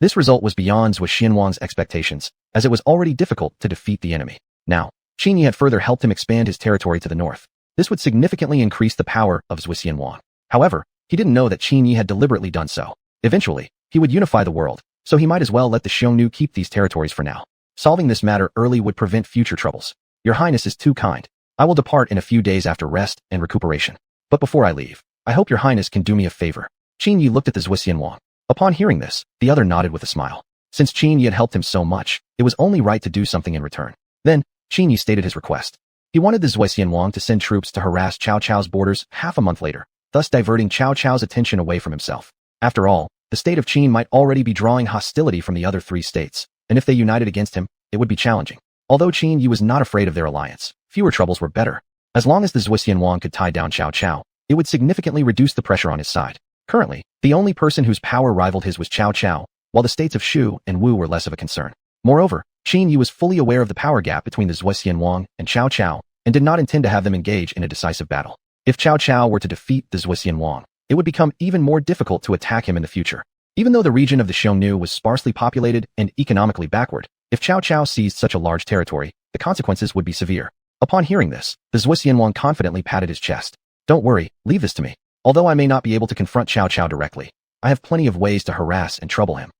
This result was beyond Zhuo Xianwang's expectations, as it was already difficult to defeat the enemy. Now, Qin Yi had further helped him expand his territory to the north. This would significantly increase the power of Zhuo Xianwang. However, he didn't know that Qin Yi had deliberately done so. Eventually, he would unify the world, so he might as well let the Xiongnu keep these territories for now. Solving this matter early would prevent future troubles. Your Highness is too kind. I will depart in a few days after rest and recuperation. But before I leave, I hope your Highness can do me a favor. Qin Yi looked at the Zhuo Xianwang. Upon hearing this, the other nodded with a smile. Since Qin Yi had helped him so much, it was only right to do something in return. Then, Qin Yi stated his request. He wanted the Zhuo Xianwang to send troops to harass Cao Cao's borders half a month later, thus diverting Cao Cao's attention away from himself. After all, the state of Qin might already be drawing hostility from the other 3 states, and if they united against him, it would be challenging. Although Qin Yi was not afraid of their alliance, fewer troubles were better. As long as the Zhuo Xianwang could tie down Cao Cao, it would significantly reduce the pressure on his side. Currently, the only person whose power rivaled his was Cao Cao, while the states of Shu and Wu were less of a concern. Moreover, Qin Yi was fully aware of the power gap between the Zhuo Xianwang and Cao Cao, and did not intend to have them engage in a decisive battle. If Cao Cao were to defeat the Zhuo Xianwang, it would become even more difficult to attack him in the future. Even though the region of the Xiongnu was sparsely populated and economically backward, if Cao Cao seized such a large territory, the consequences would be severe. Upon hearing this, the Zhuo Xianwang confidently patted his chest. Don't worry, leave this to me. Although I may not be able to confront Cao Cao directly, I have plenty of ways to harass and trouble him.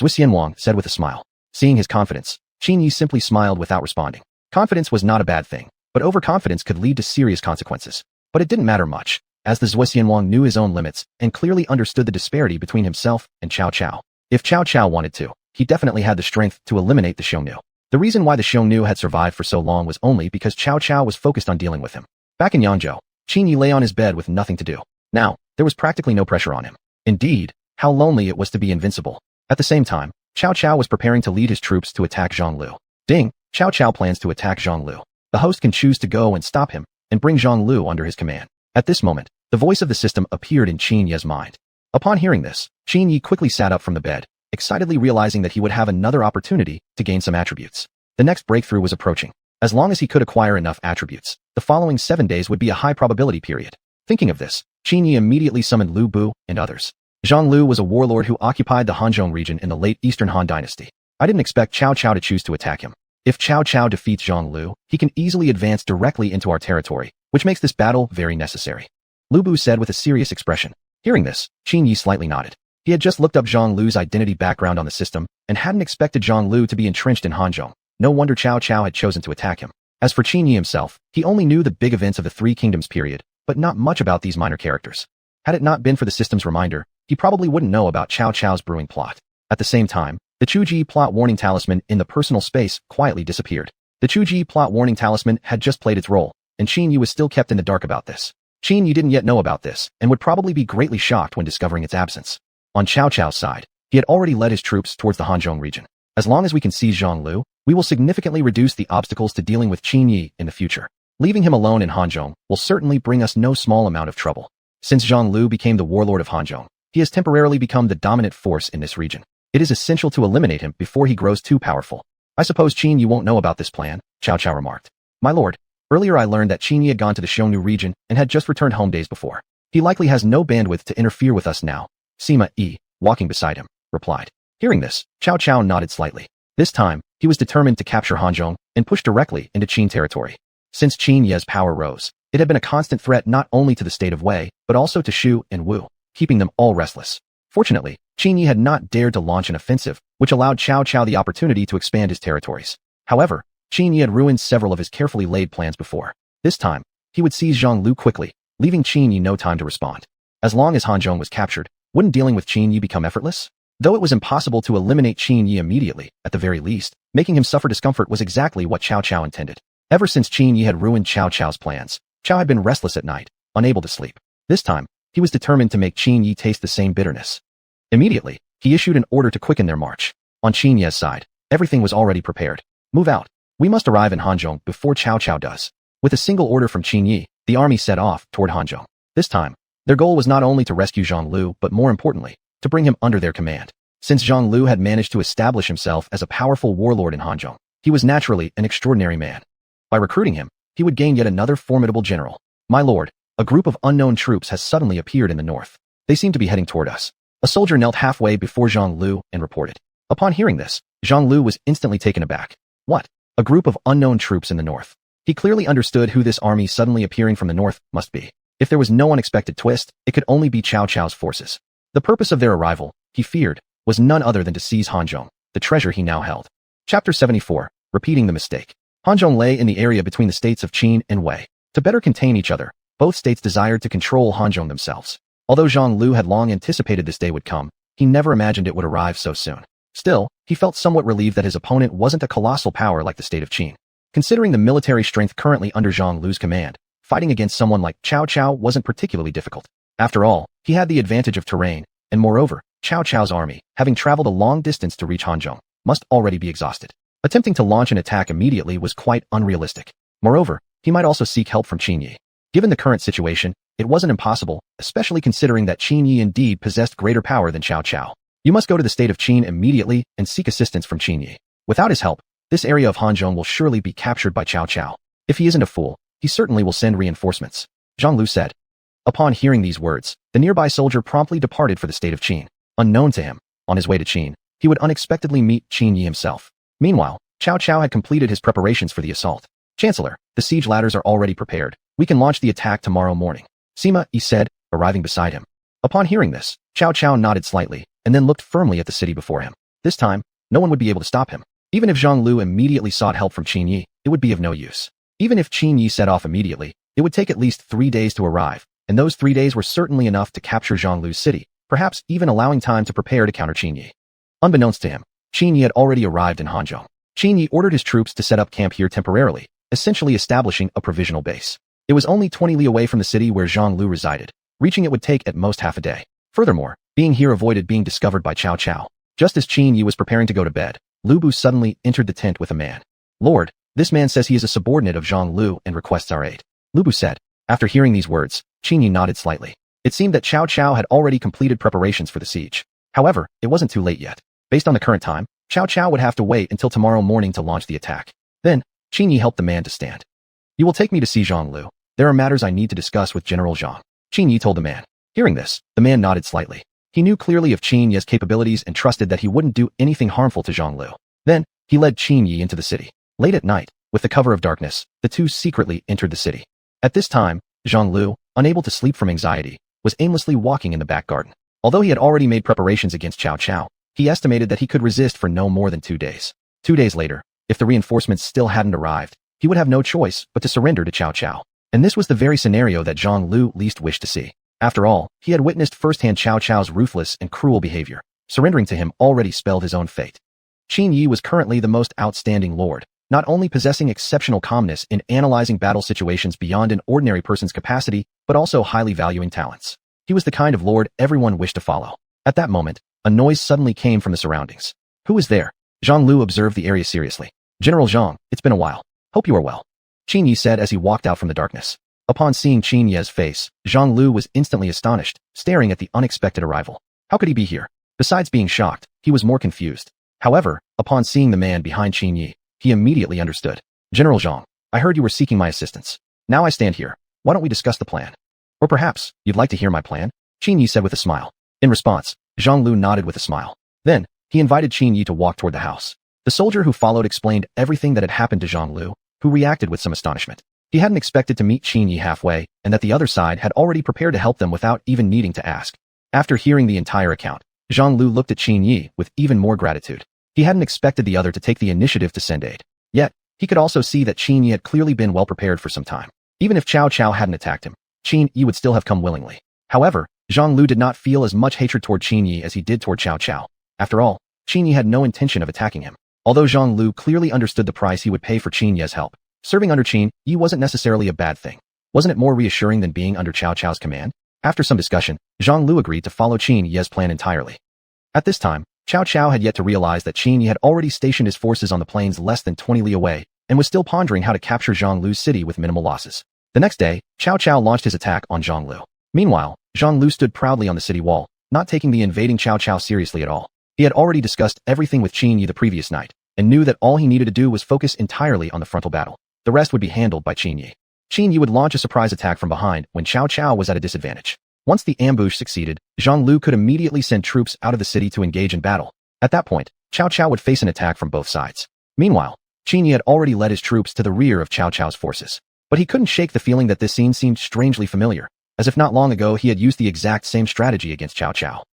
Zhuo Xianwang said with a smile. Seeing his confidence, Qin Yi simply smiled without responding. Confidence was not a bad thing, but overconfidence could lead to serious consequences. But it didn't matter much, as the Zhuo Xianwang knew his own limits and clearly understood the disparity between himself and Cao Cao. If Cao Cao wanted to, he definitely had the strength to eliminate the Xiongnu. The reason why the Xiongnu had survived for so long was only because Cao Cao was focused on dealing with him. Back in Yangzhou, Qin Yi lay on his bed with nothing to do. Now, there was practically no pressure on him. Indeed, how lonely it was to be invincible. At the same time, Cao Cao was preparing to lead his troops to attack Zhonglu. Ding! Cao Cao plans to attack Zhonglu. The host can choose to go and stop him, and bring Zhonglu under his command. At this moment, the voice of the system appeared in Qin Yi's mind. Upon hearing this, Qin Yi quickly sat up from the bed, excitedly realizing that he would have another opportunity to gain some attributes. The next breakthrough was approaching. As long as he could acquire enough attributes, the following 7 days would be a high probability period. Thinking of this, Qin Yi immediately summoned Lu Bu and others. Zhang Lu was a warlord who occupied the Hanzhong region in the late Eastern Han Dynasty. I didn't expect Cao Cao to choose to attack him. If Cao Cao defeats Zhang Lu, he can easily advance directly into our territory, which makes this battle very necessary. Lu Bu said with a serious expression. Hearing this, Qin Yi slightly nodded. He had just looked up Zhang Lu's identity background on the system, and hadn't expected Zhang Lu to be entrenched in Hanzhong. No wonder Cao Cao had chosen to attack him. As for Qin Yi himself, he only knew the big events of the Three Kingdoms period, but not much about these minor characters. Had it not been for the system's reminder, he probably wouldn't know about Cao Cao's brewing plot. At the same time, the Chuji plot warning talisman in the personal space quietly disappeared. The Chuji plot warning talisman had just played its role, and Qin Yi was still kept in the dark about this. Qin Yi didn't yet know about this, and would probably be greatly shocked when discovering its absence. On Cao Cao's side, he had already led his troops towards the Hanzhong region. As long as we can seize Zhang Lu, we will significantly reduce the obstacles to dealing with Qin Yi in the future. Leaving him alone in Hanzhong will certainly bring us no small amount of trouble. Since Zhang Lu became the warlord of Hanzhong, he has temporarily become the dominant force in this region. It is essential to eliminate him before he grows too powerful. I suppose Qin Yi won't know about this plan, Cao Cao remarked. My lord, earlier I learned that Qin Yi had gone to the Xiongnu region and had just returned home days before. He likely has no bandwidth to interfere with us now. Sima Yi, walking beside him, replied. Hearing this, Cao Cao nodded slightly. This time, he was determined to capture Hanzhong and push directly into Qin territory. Since Qin Yi's power rose, it had been a constant threat not only to the state of Wei, but also to Shu and Wu, keeping them all restless. Fortunately, Qin Yi had not dared to launch an offensive, which allowed Cao Cao the opportunity to expand his territories. However, Qin Yi had ruined several of his carefully laid plans before. This time, he would seize Zhang Lu quickly, leaving Qin Yi no time to respond. As long as Han Zhong was captured, wouldn't dealing with Qin Yi become effortless? Though it was impossible to eliminate Qin Yi immediately, at the very least, making him suffer discomfort was exactly what Cao Cao intended. Ever since Qin Yi had ruined Cao Cao's plans, Cao had been restless at night, unable to sleep. This time, he was determined to make Qin Yi taste the same bitterness. Immediately, he issued an order to quicken their march. On Qin Yi's side, everything was already prepared. Move out. We must arrive in Hanzhong before Cao Cao does. With a single order from Qin Yi, the army set off toward Hanzhong. This time, their goal was not only to rescue Zhang Lu but more importantly, to bring him under their command. Since Zhang Lu had managed to establish himself as a powerful warlord in Hanzhong, he was naturally an extraordinary man. By recruiting him, he would gain yet another formidable general. My lord, a group of unknown troops has suddenly appeared in the north. They seem to be heading toward us. A soldier knelt halfway before Zhang Lu and reported. Upon hearing this, Zhang Lu was instantly taken aback. What? A group of unknown troops in the north. He clearly understood who this army suddenly appearing from the north must be. If there was no unexpected twist, it could only be Cao Cao's forces. The purpose of their arrival, he feared, was none other than to seize Hanzhong, the treasure he now held. Chapter 74, Repeating the Mistake. Hanzhong lay in the area between the states of Qin and Wei. To better contain each other, both states desired to control Hanzhong themselves. Although Zhang Lu had long anticipated this day would come, he never imagined it would arrive so soon. Still, he felt somewhat relieved that his opponent wasn't a colossal power like the state of Qin. Considering the military strength currently under Zhang Lu's command, fighting against someone like Cao Cao wasn't particularly difficult. After all, he had the advantage of terrain, and moreover, Cao Cao's army, having traveled a long distance to reach Hanzhong, must already be exhausted. Attempting to launch an attack immediately was quite unrealistic. Moreover, he might also seek help from Qin Yi. Given the current situation, it wasn't impossible, especially considering that Qin Yi indeed possessed greater power than Cao Cao. You must go to the state of Qin immediately and seek assistance from Qin Yi. Without his help, this area of Hanzhong will surely be captured by Cao Cao. If he isn't a fool, he certainly will send reinforcements. Zhang Lu said. Upon hearing these words, the nearby soldier promptly departed for the state of Qin. Unknown to him, on his way to Qin, he would unexpectedly meet Qin Yi himself. Meanwhile, Cao Cao had completed his preparations for the assault. Chancellor, the siege ladders are already prepared. We can launch the attack tomorrow morning. Sima Yi said, arriving beside him. Upon hearing this, Cao Cao nodded slightly, and then looked firmly at the city before him. This time, no one would be able to stop him. Even if Zhang Lu immediately sought help from Qin Yi, it would be of no use. Even if Qin Yi set off immediately, it would take at least 3 days to arrive, and those 3 days were certainly enough to capture Zhang Lu's city, perhaps even allowing time to prepare to counter Qin Yi. Unbeknownst to him, Qin Yi had already arrived in Hanzhong. Qin Yi ordered his troops to set up camp here temporarily, essentially establishing a provisional base. It was only 20 li away from the city where Zhang Lu resided. Reaching it would take at most half a day. Furthermore, being here avoided being discovered by Cao Cao. Just as Qin Yi was preparing to go to bed, Lu Bu suddenly entered the tent with a man. Lord, this man says he is a subordinate of Zhang Lu and requests our aid. Lu Bu said. After hearing these words, Qin Yi nodded slightly. It seemed that Cao Cao had already completed preparations for the siege. However, it wasn't too late yet. Based on the current time, Cao Cao would have to wait until tomorrow morning to launch the attack. Then, Qin Yi helped the man to stand. You will take me to see Zhang Lu. There are matters I need to discuss with General Zhang. Qin Yi told the man. Hearing this, the man nodded slightly. He knew clearly of Qin Yi's capabilities and trusted that he wouldn't do anything harmful to Zhang Lu. Then, he led Qin Yi into the city. Late at night, with the cover of darkness, the two secretly entered the city. At this time, Zhang Lu, unable to sleep from anxiety, was aimlessly walking in the back garden. Although he had already made preparations against Cao Cao, he estimated that he could resist for no more than 2 days. 2 days later, if the reinforcements still hadn't arrived, he would have no choice but to surrender to Cao Cao. And this was the very scenario that Zhang Lu least wished to see. After all, he had witnessed firsthand Cao Cao's ruthless and cruel behavior. Surrendering to him already spelled his own fate. Qin Yi was currently the most outstanding lord, not only possessing exceptional calmness in analyzing battle situations beyond an ordinary person's capacity, but also highly valuing talents. He was the kind of lord everyone wished to follow. At that moment, a noise suddenly came from the surroundings. Who is there? Zhang Lu observed the area seriously. General Zhang, it's been a while. Hope you are well. Qin Yi said as he walked out from the darkness. Upon seeing Qin Yi's face, Zhang Lu was instantly astonished, staring at the unexpected arrival. How could he be here? Besides being shocked, he was more confused. However, upon seeing the man behind Qin Yi, he immediately understood. General Zhang, I heard you were seeking my assistance. Now I stand here. Why don't we discuss the plan? Or perhaps, you'd like to hear my plan? Qin Yi said with a smile. In response, Zhang Lu nodded with a smile. Then, he invited Qin Yi to walk toward the house. The soldier who followed explained everything that had happened to Zhang Lu, who reacted with some astonishment. He hadn't expected to meet Qin Yi halfway, and that the other side had already prepared to help them without even needing to ask. After hearing the entire account, Zhang Lu looked at Qin Yi with even more gratitude. He hadn't expected the other to take the initiative to send aid. Yet, he could also see that Qin Yi had clearly been well prepared for some time. Even if Cao Cao hadn't attacked him, Qin Yi would still have come willingly. However, Zhang Lu did not feel as much hatred toward Qin Yi as he did toward Cao Cao. After all, Qin Yi had no intention of attacking him. Although Zhang Lu clearly understood the price he would pay for Qin Yi's help, serving under Qin Yi wasn't necessarily a bad thing. Wasn't it more reassuring than being under Cao Cao's command? After some discussion, Zhang Lu agreed to follow Qin Yi's plan entirely. At this time, Cao Cao had yet to realize that Qin Yi had already stationed his forces on the plains less than 20 li away, and was still pondering how to capture Zhang Lu's city with minimal losses. The next day, Cao Cao launched his attack on Zhang Lu. Meanwhile, Zhang Lu stood proudly on the city wall, not taking the invading Cao Cao seriously at all. He had already discussed everything with Qin Yi the previous night, and knew that all he needed to do was focus entirely on the frontal battle. The rest would be handled by Qin Yi. Qin Yi would launch a surprise attack from behind when Cao Cao was at a disadvantage. Once the ambush succeeded, Zhang Lu could immediately send troops out of the city to engage in battle. At that point, Cao Cao would face an attack from both sides. Meanwhile, Qin Yi had already led his troops to the rear of Cao Cao's forces. But he couldn't shake the feeling that this scene seemed strangely familiar, as if not long ago he had used the exact same strategy against Cao Cao.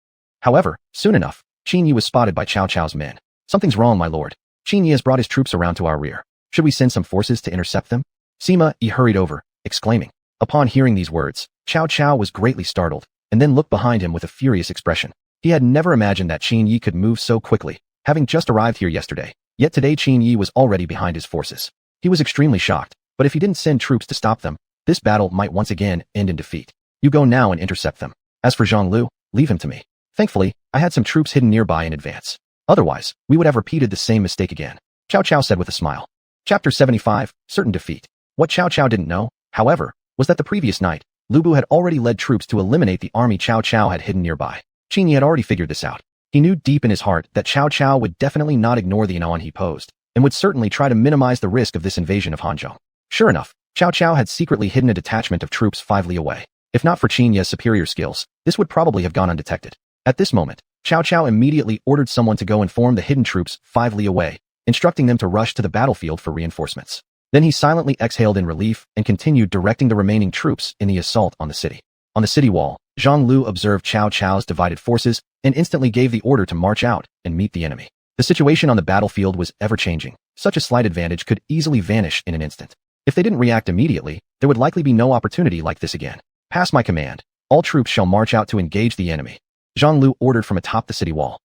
However, soon enough, Qin Yi was spotted by Cao Cao's men. "Something's wrong, my lord. Qin Yi has brought his troops around to our rear. Should we send some forces to intercept them?" Sima Yi hurried over, exclaiming. Upon hearing these words, Cao Cao was greatly startled, and then looked behind him with a furious expression. He had never imagined that Qin Yi could move so quickly, having just arrived here yesterday. Yet today Qin Yi was already behind his forces. He was extremely shocked, but if he didn't send troops to stop them, this battle might once again end in defeat. "You go now and intercept them. As for Zhang Lu, leave him to me. Thankfully, I had some troops hidden nearby in advance. Otherwise, we would have repeated the same mistake again," Cao Cao said with a smile. Chapter 75, Certain Defeat. What Cao Cao didn't know, however, was that the previous night, Lu Bu had already led troops to eliminate the army Cao Cao had hidden nearby. Qin Yi had already figured this out. He knew deep in his heart that Cao Cao would definitely not ignore the Anon he posed, and would certainly try to minimize the risk of this invasion of Hanzhong. Sure enough, Cao Cao had secretly hidden a detachment of troops 5 li away. If not for Qin Yi's superior skills, this would probably have gone undetected. At this moment, Cao Cao immediately ordered someone to go inform the hidden troops 5 li away, instructing them to rush to the battlefield for reinforcements. Then he silently exhaled in relief and continued directing the remaining troops in the assault on the city. On the city wall, Zhang Lu observed Cao Cao's divided forces and instantly gave the order to march out and meet the enemy. The situation on the battlefield was ever-changing. Such a slight advantage could easily vanish in an instant. If they didn't react immediately, there would likely be no opportunity like this again. "Pass my command. All troops shall march out to engage the enemy," Zhang Lu ordered from atop the city wall.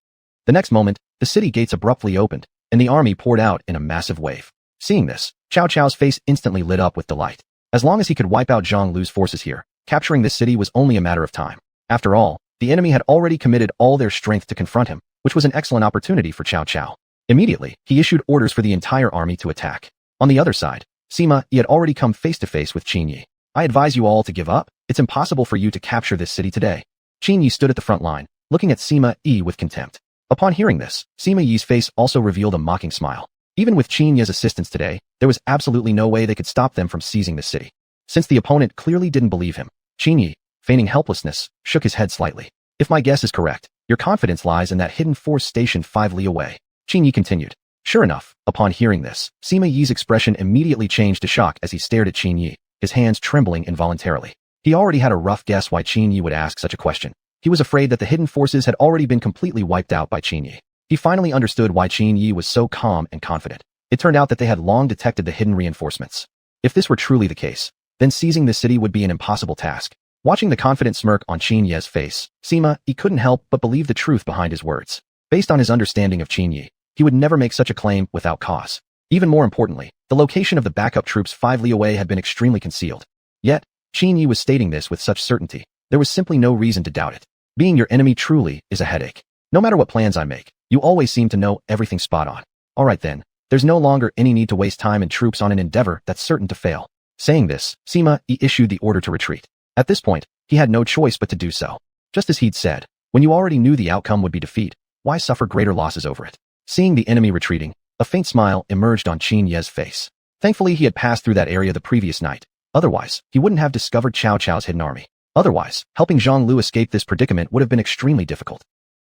The next moment, the city gates abruptly opened, and the army poured out in a massive wave. Seeing this, Cao Cao's face instantly lit up with delight. As long as he could wipe out Zhang Lu's forces here, capturing this city was only a matter of time. After all, the enemy had already committed all their strength to confront him, which was an excellent opportunity for Cao Cao. Immediately, he issued orders for the entire army to attack. On the other side, Sima Yi had already come face to face with Qin Yi. "I advise you all to give up. It's impossible for you to capture this city today." Qin Yi stood at the front line, looking at Sima Yi with contempt. Upon hearing this, Sima Yi's face also revealed a mocking smile. Even with Qin Yi's assistance today, there was absolutely no way they could stop them from seizing the city. Since the opponent clearly didn't believe him, Qin Yi, feigning helplessness, shook his head slightly. "If my guess is correct, your confidence lies in that hidden force stationed 5 li away," Qin Yi continued. Sure enough, upon hearing this, Sima Yi's expression immediately changed to shock as he stared at Qin Yi, his hands trembling involuntarily. He already had a rough guess why Qin Yi would ask such a question. He was afraid that the hidden forces had already been completely wiped out by Qin Yi. He finally understood why Qin Yi was so calm and confident. It turned out that they had long detected the hidden reinforcements. If this were truly the case, then seizing the city would be an impossible task. Watching the confident smirk on Qin Yi's face, Sima Yi couldn't help but believe the truth behind his words. Based on his understanding of Qin Yi, he would never make such a claim without cause. Even more importantly, the location of the backup troops 5 li away had been extremely concealed. Yet, Qin Yi was stating this with such certainty, there was simply no reason to doubt it. Being your enemy truly is a headache. No matter what plans I make, you always seem to know everything spot on. Alright then, there's no longer any need to waste time and troops on an endeavor that's certain to fail. Saying this, Sima Yi issued the order to retreat. At this point, he had no choice but to do so. Just as he'd said, when you already knew the outcome would be defeat, why suffer greater losses over it? Seeing the enemy retreating, a faint smile emerged on Qin Yi's face. Thankfully he had passed through that area the previous night. Otherwise, he wouldn't have discovered Cao Cao's hidden army. Otherwise, helping Zhang Lu escape this predicament would have been extremely difficult.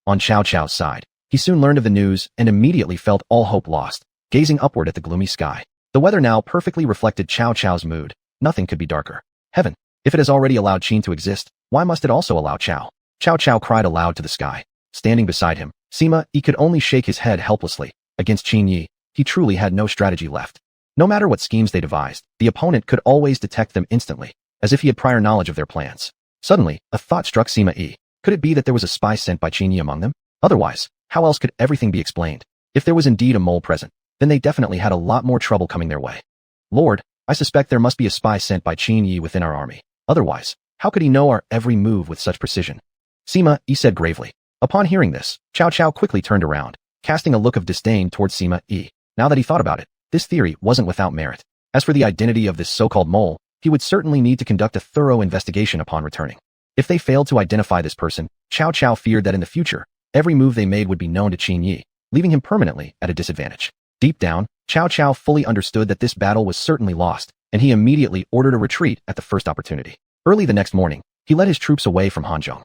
On Cao Cao's side, he soon learned of the news and immediately felt all hope lost, gazing upward at the gloomy sky. The weather now perfectly reflected Cao Cao's mood. Nothing could be darker. Heaven, if it has already allowed Qin to exist, why must it also allow Cao? Cao Cao cried aloud to the sky. Standing beside him, Sima Yi could only shake his head helplessly. Against Qin Yi, he truly had no strategy left. No matter what schemes they devised, the opponent could always detect them instantly, as if he had prior knowledge of their plans. Suddenly, a thought struck Sima Yi. Could it be that there was a spy sent by Qin Yi among them? Otherwise, how else could everything be explained? If there was indeed a mole present, then they definitely had a lot more trouble coming their way. Lord, I suspect there must be a spy sent by Qin Yi within our army. Otherwise, how could he know our every move with such precision? Sima Yi said gravely. Upon hearing this, Cao Cao quickly turned around, casting a look of disdain towards Sima Yi. Now that he thought about it, this theory wasn't without merit. As for the identity of this so-called mole, he would certainly need to conduct a thorough investigation upon returning. If they failed to identify this person, Cao Cao feared that in the future, every move they made would be known to Qin Yi, leaving him permanently at a disadvantage. Deep down, Cao Cao fully understood that this battle was certainly lost, and he immediately ordered a retreat at the first opportunity. Early the next morning, he led his troops away from Hanzhong.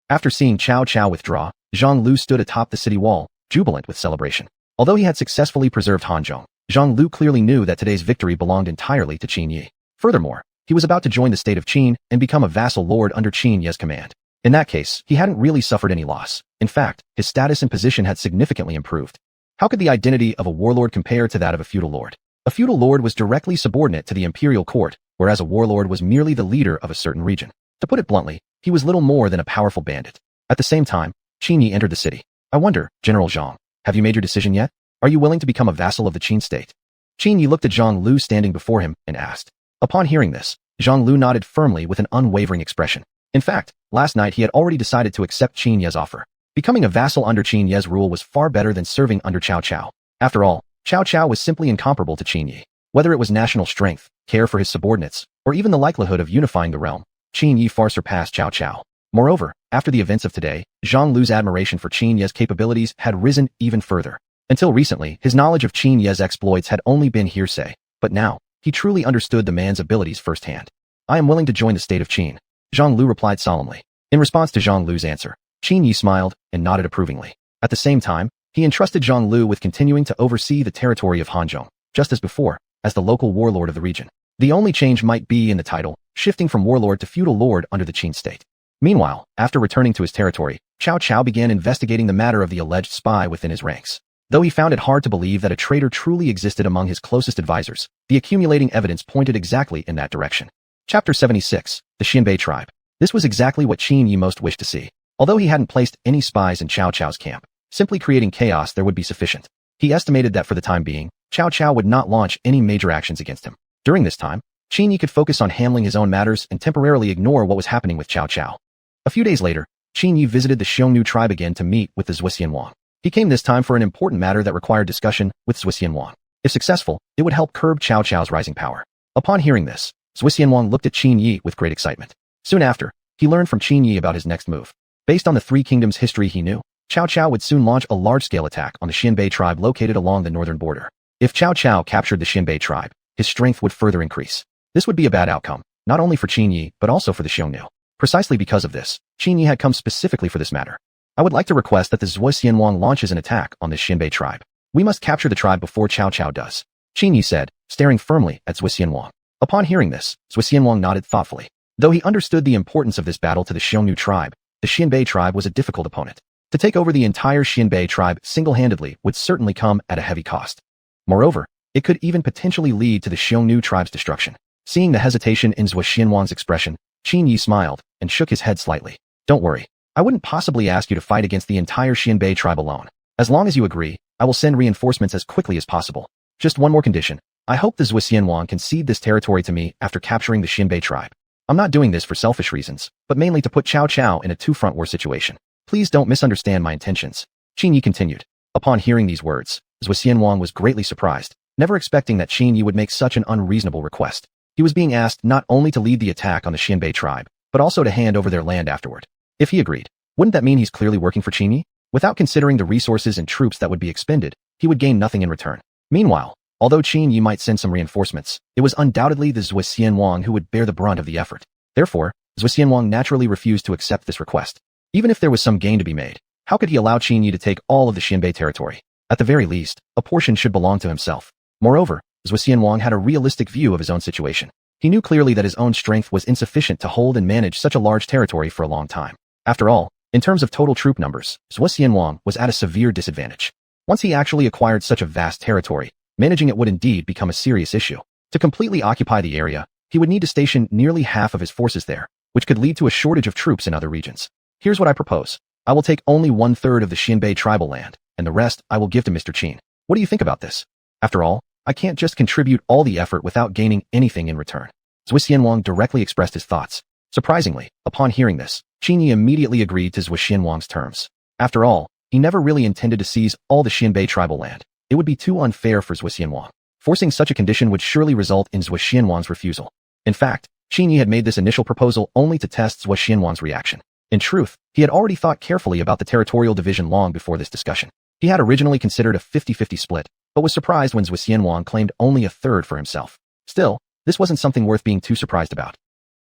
After seeing Cao Cao withdraw, Zhang Lu stood atop the city wall, jubilant with celebration. Although he had successfully preserved Hanzhong, Zhang Lu clearly knew that today's victory belonged entirely to Qin Yi. Furthermore, he was about to join the state of Qin and become a vassal lord under Qin Yi's command. In that case, he hadn't really suffered any loss. In fact, his status and position had significantly improved. How could the identity of a warlord compare to that of a feudal lord? A feudal lord was directly subordinate to the imperial court, whereas a warlord was merely the leader of a certain region. To put it bluntly, he was little more than a powerful bandit. At the same time, Qin Yi entered the city. I wonder, General Zhang, have you made your decision yet? Are you willing to become a vassal of the Qin state? Qin Yi looked at Zhang Lu standing before him and asked. Upon hearing this, Zhang Lu nodded firmly with an unwavering expression. In fact, last night he had already decided to accept Qin Yi's offer. Becoming a vassal under Qin Yi's rule was far better than serving under Cao Cao. After all, Cao Cao was simply incomparable to Qin Yi. Whether it was national strength, care for his subordinates, or even the likelihood of unifying the realm, Qin Yi far surpassed Cao Cao. Moreover, after the events of today, Zhang Lu's admiration for Qin Yi's capabilities had risen even further. Until recently, his knowledge of Qin Yi's exploits had only been hearsay, but now, he truly understood the man's abilities firsthand. I am willing to join the state of Qin, Zhang Lu replied solemnly. In response to Zhang Lu's answer, Qin Yi smiled and nodded approvingly. At the same time, he entrusted Zhang Lu with continuing to oversee the territory of Hanzhong, just as before, as the local warlord of the region. The only change might be in the title, shifting from warlord to feudal lord under the Qin state. Meanwhile, after returning to his territory, Cao Cao began investigating the matter of the alleged spy within his ranks. Though he found it hard to believe that a traitor truly existed among his closest advisors, the accumulating evidence pointed exactly in that direction. Chapter 76, the Xianbei tribe. This was exactly what Qin Yi most wished to see. Although he hadn't placed any spies in Cao Cao's camp, simply creating chaos there would be sufficient. He estimated that for the time being, Cao Cao would not launch any major actions against him. During this time, Qin Yi could focus on handling his own matters and temporarily ignore what was happening with Cao Cao. A few days later, Qin Yi visited the Xiongnu tribe again to meet with the Zhuxianwang. He came this time for an important matter that required discussion with Zhuxianwang. If successful, it would help curb Cao Cao's rising power. Upon hearing this, Zhuxianwang looked at Qin Yi with great excitement. Soon after, he learned from Qin Yi about his next move. Based on the Three Kingdoms history he knew, Cao Cao would soon launch a large-scale attack on the Xianbei tribe located along the northern border. If Cao Cao captured the Xianbei tribe, his strength would further increase. This would be a bad outcome, not only for Qin Yi, but also for the Xiongnu. Precisely because of this, Qin Yi had come specifically for this matter. I would like to request that the Zhuxianwang launches an attack on this Xianbei tribe. We must capture the tribe before Cao Cao does, Qin Yi said, staring firmly at Zhuxianwang. Upon hearing this, Zhuxianwang nodded thoughtfully. Though he understood the importance of this battle to the Xiongnu tribe, the Xianbei tribe was a difficult opponent. To take over the entire Xianbei tribe single-handedly would certainly come at a heavy cost. Moreover, it could even potentially lead to the Xiongnu tribe's destruction. Seeing the hesitation in Zhuxianwang's expression, Qin Yi smiled and shook his head slightly. Don't worry. I wouldn't possibly ask you to fight against the entire Xianbei tribe alone. As long as you agree, I will send reinforcements as quickly as possible. Just one more condition. I hope the Zhuxianwang can cede this territory to me after capturing the Xianbei tribe. I'm not doing this for selfish reasons, but mainly to put Cao Cao in a two-front war situation. Please don't misunderstand my intentions. Qin Yi continued. Upon hearing these words, Zhuxianwang was greatly surprised, never expecting that Qin Yi would make such an unreasonable request. He was being asked not only to lead the attack on the Xianbei tribe, but also to hand over their land afterward. If he agreed, wouldn't that mean he's clearly working for Qin Yi? Without considering the resources and troops that would be expended, he would gain nothing in return. Meanwhile, although Qin Yi might send some reinforcements, it was undoubtedly the Zhuxianwang who would bear the brunt of the effort. Therefore, Zhuxianwang naturally refused to accept this request. Even if there was some gain to be made, how could he allow Qin Yi to take all of the Xianbei territory? At the very least, a portion should belong to himself. Moreover, Zhuxianwang had a realistic view of his own situation. He knew clearly that his own strength was insufficient to hold and manage such a large territory for a long time. After all, In terms of total troop numbers, Zhuo Xianwang was at a severe disadvantage. Once he actually acquired such a vast territory, managing it would indeed become a serious issue. To completely occupy the area, he would need to station nearly half of his forces there, which could lead to a shortage of troops in other regions. Here's what I propose. I will take only 1/3 of the Xianbei tribal land, and the rest I will give to Mr. Qin. What do you think about this? After all, I can't just contribute all the effort without gaining anything in return. Zhuo Xianwang directly expressed his thoughts. Surprisingly, upon hearing this, Qin Yi immediately agreed to Zhuo Xianwang's terms. After all, he never really intended to seize all the Xianbei tribal land. It would be too unfair for Zhuo Xianwang. Forcing such a condition would surely result in Zhuo Xianwang's refusal. In fact, Qin Yi had made this initial proposal only to test Zhuo Xianwang's reaction. In truth, he had already thought carefully about the territorial division long before this discussion. He had originally considered a 50-50 split, but was surprised when Zhuo Xianwang claimed only 1/3 for himself. Still, this wasn't something worth being too surprised about.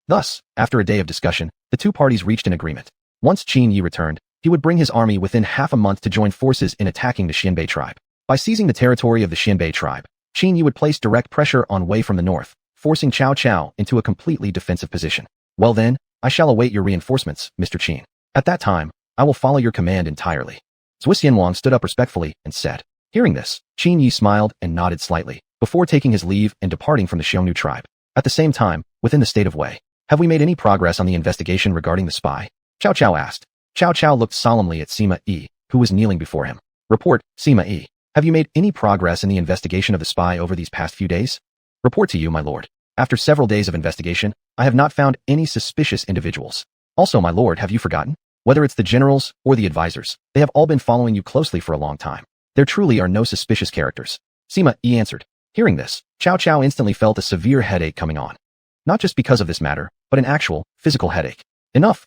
Thus, after a day of discussion, the two parties reached an agreement. Once Qin Yi returned, he would bring his army within half a month to join forces in attacking the Xianbei tribe. By seizing the territory of the Xianbei tribe, Qin Yi would place direct pressure on Wei from the north, forcing Cao Cao into a completely defensive position. Well then, I shall await your reinforcements, Mr. Qin. At that time, I will follow your command entirely. Zhuo Xianwang stood up respectfully and said. Hearing this, Qin Yi smiled and nodded slightly, before taking his leave and departing from the Xiongnu tribe. At the same time, within the state of Wei, have we made any progress on the investigation regarding the spy? Cao Cao asked. Cao Cao looked solemnly at Sima Yi, who was kneeling before him. Report, Sima Yi. Have you made any progress in the investigation of the spy over these past few days? Report to you, my lord. After several days of investigation, I have not found any suspicious individuals. Also, my lord, have you forgotten? Whether it's the generals or the advisors, they have all been following you closely for a long time. There truly are no suspicious characters. Sima Yi answered. Hearing this, Cao Cao instantly felt a severe headache coming on. Not just because of this matter, but an actual, physical headache. Enough.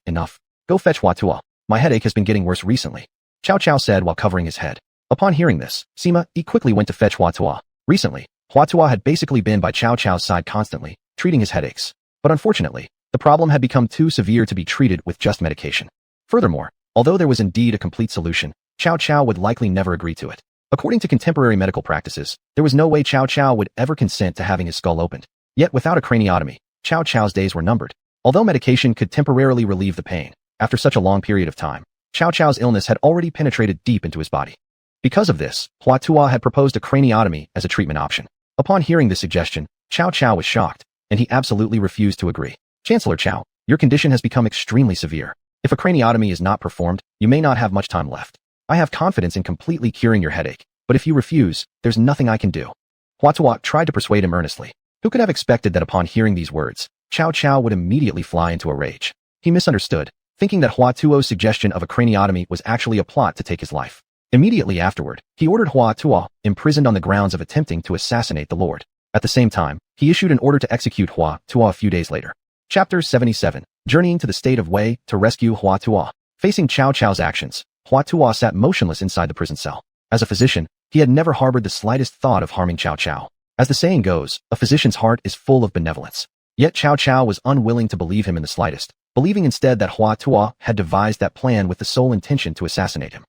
Go fetch Hua Tuo. My headache has been getting worse recently. Cao Cao said while covering his head. Upon hearing this, Sima Yi quickly went to fetch Hua Tuo. Recently, Hua Tuo had basically been by Cao Cao's side constantly, treating his headaches. But unfortunately, the problem had become too severe to be treated with just medication. Furthermore, although there was indeed a complete solution, Cao Cao would likely never agree to it. According to contemporary medical practices, there was no way Cao Cao would ever consent to having his skull opened. Yet without a craniotomy, Cao Cao's days were numbered. Although medication could temporarily relieve the pain, after such a long period of time, Cao Cao's illness had already penetrated deep into his body. Because of this, Hua Tuo had proposed a craniotomy as a treatment option. Upon hearing this suggestion, Cao Cao was shocked, and he absolutely refused to agree. Chancellor Cao, your condition has become extremely severe. If a craniotomy is not performed, you may not have much time left. I have confidence in completely curing your headache, but if you refuse, there's nothing I can do. Hua Tuo tried to persuade him earnestly. Who could have expected that upon hearing these words, Cao Cao would immediately fly into a rage? He misunderstood, thinking that Hua Tuo's suggestion of a craniotomy was actually a plot to take his life. Immediately afterward, he ordered Hua Tuo imprisoned on the grounds of attempting to assassinate the Lord. At the same time, he issued an order to execute Hua Tuo a few days later. Chapter 77. Journeying to the state of Wei to rescue Hua Tuo. Facing Cao Cao's actions, Hua Tuo sat motionless inside the prison cell. As a physician, he had never harbored the slightest thought of harming Cao Cao. As the saying goes, a physician's heart is full of benevolence. Yet Cao Cao was unwilling to believe him in the slightest, believing instead that Hua Tuo had devised that plan with the sole intention to assassinate him.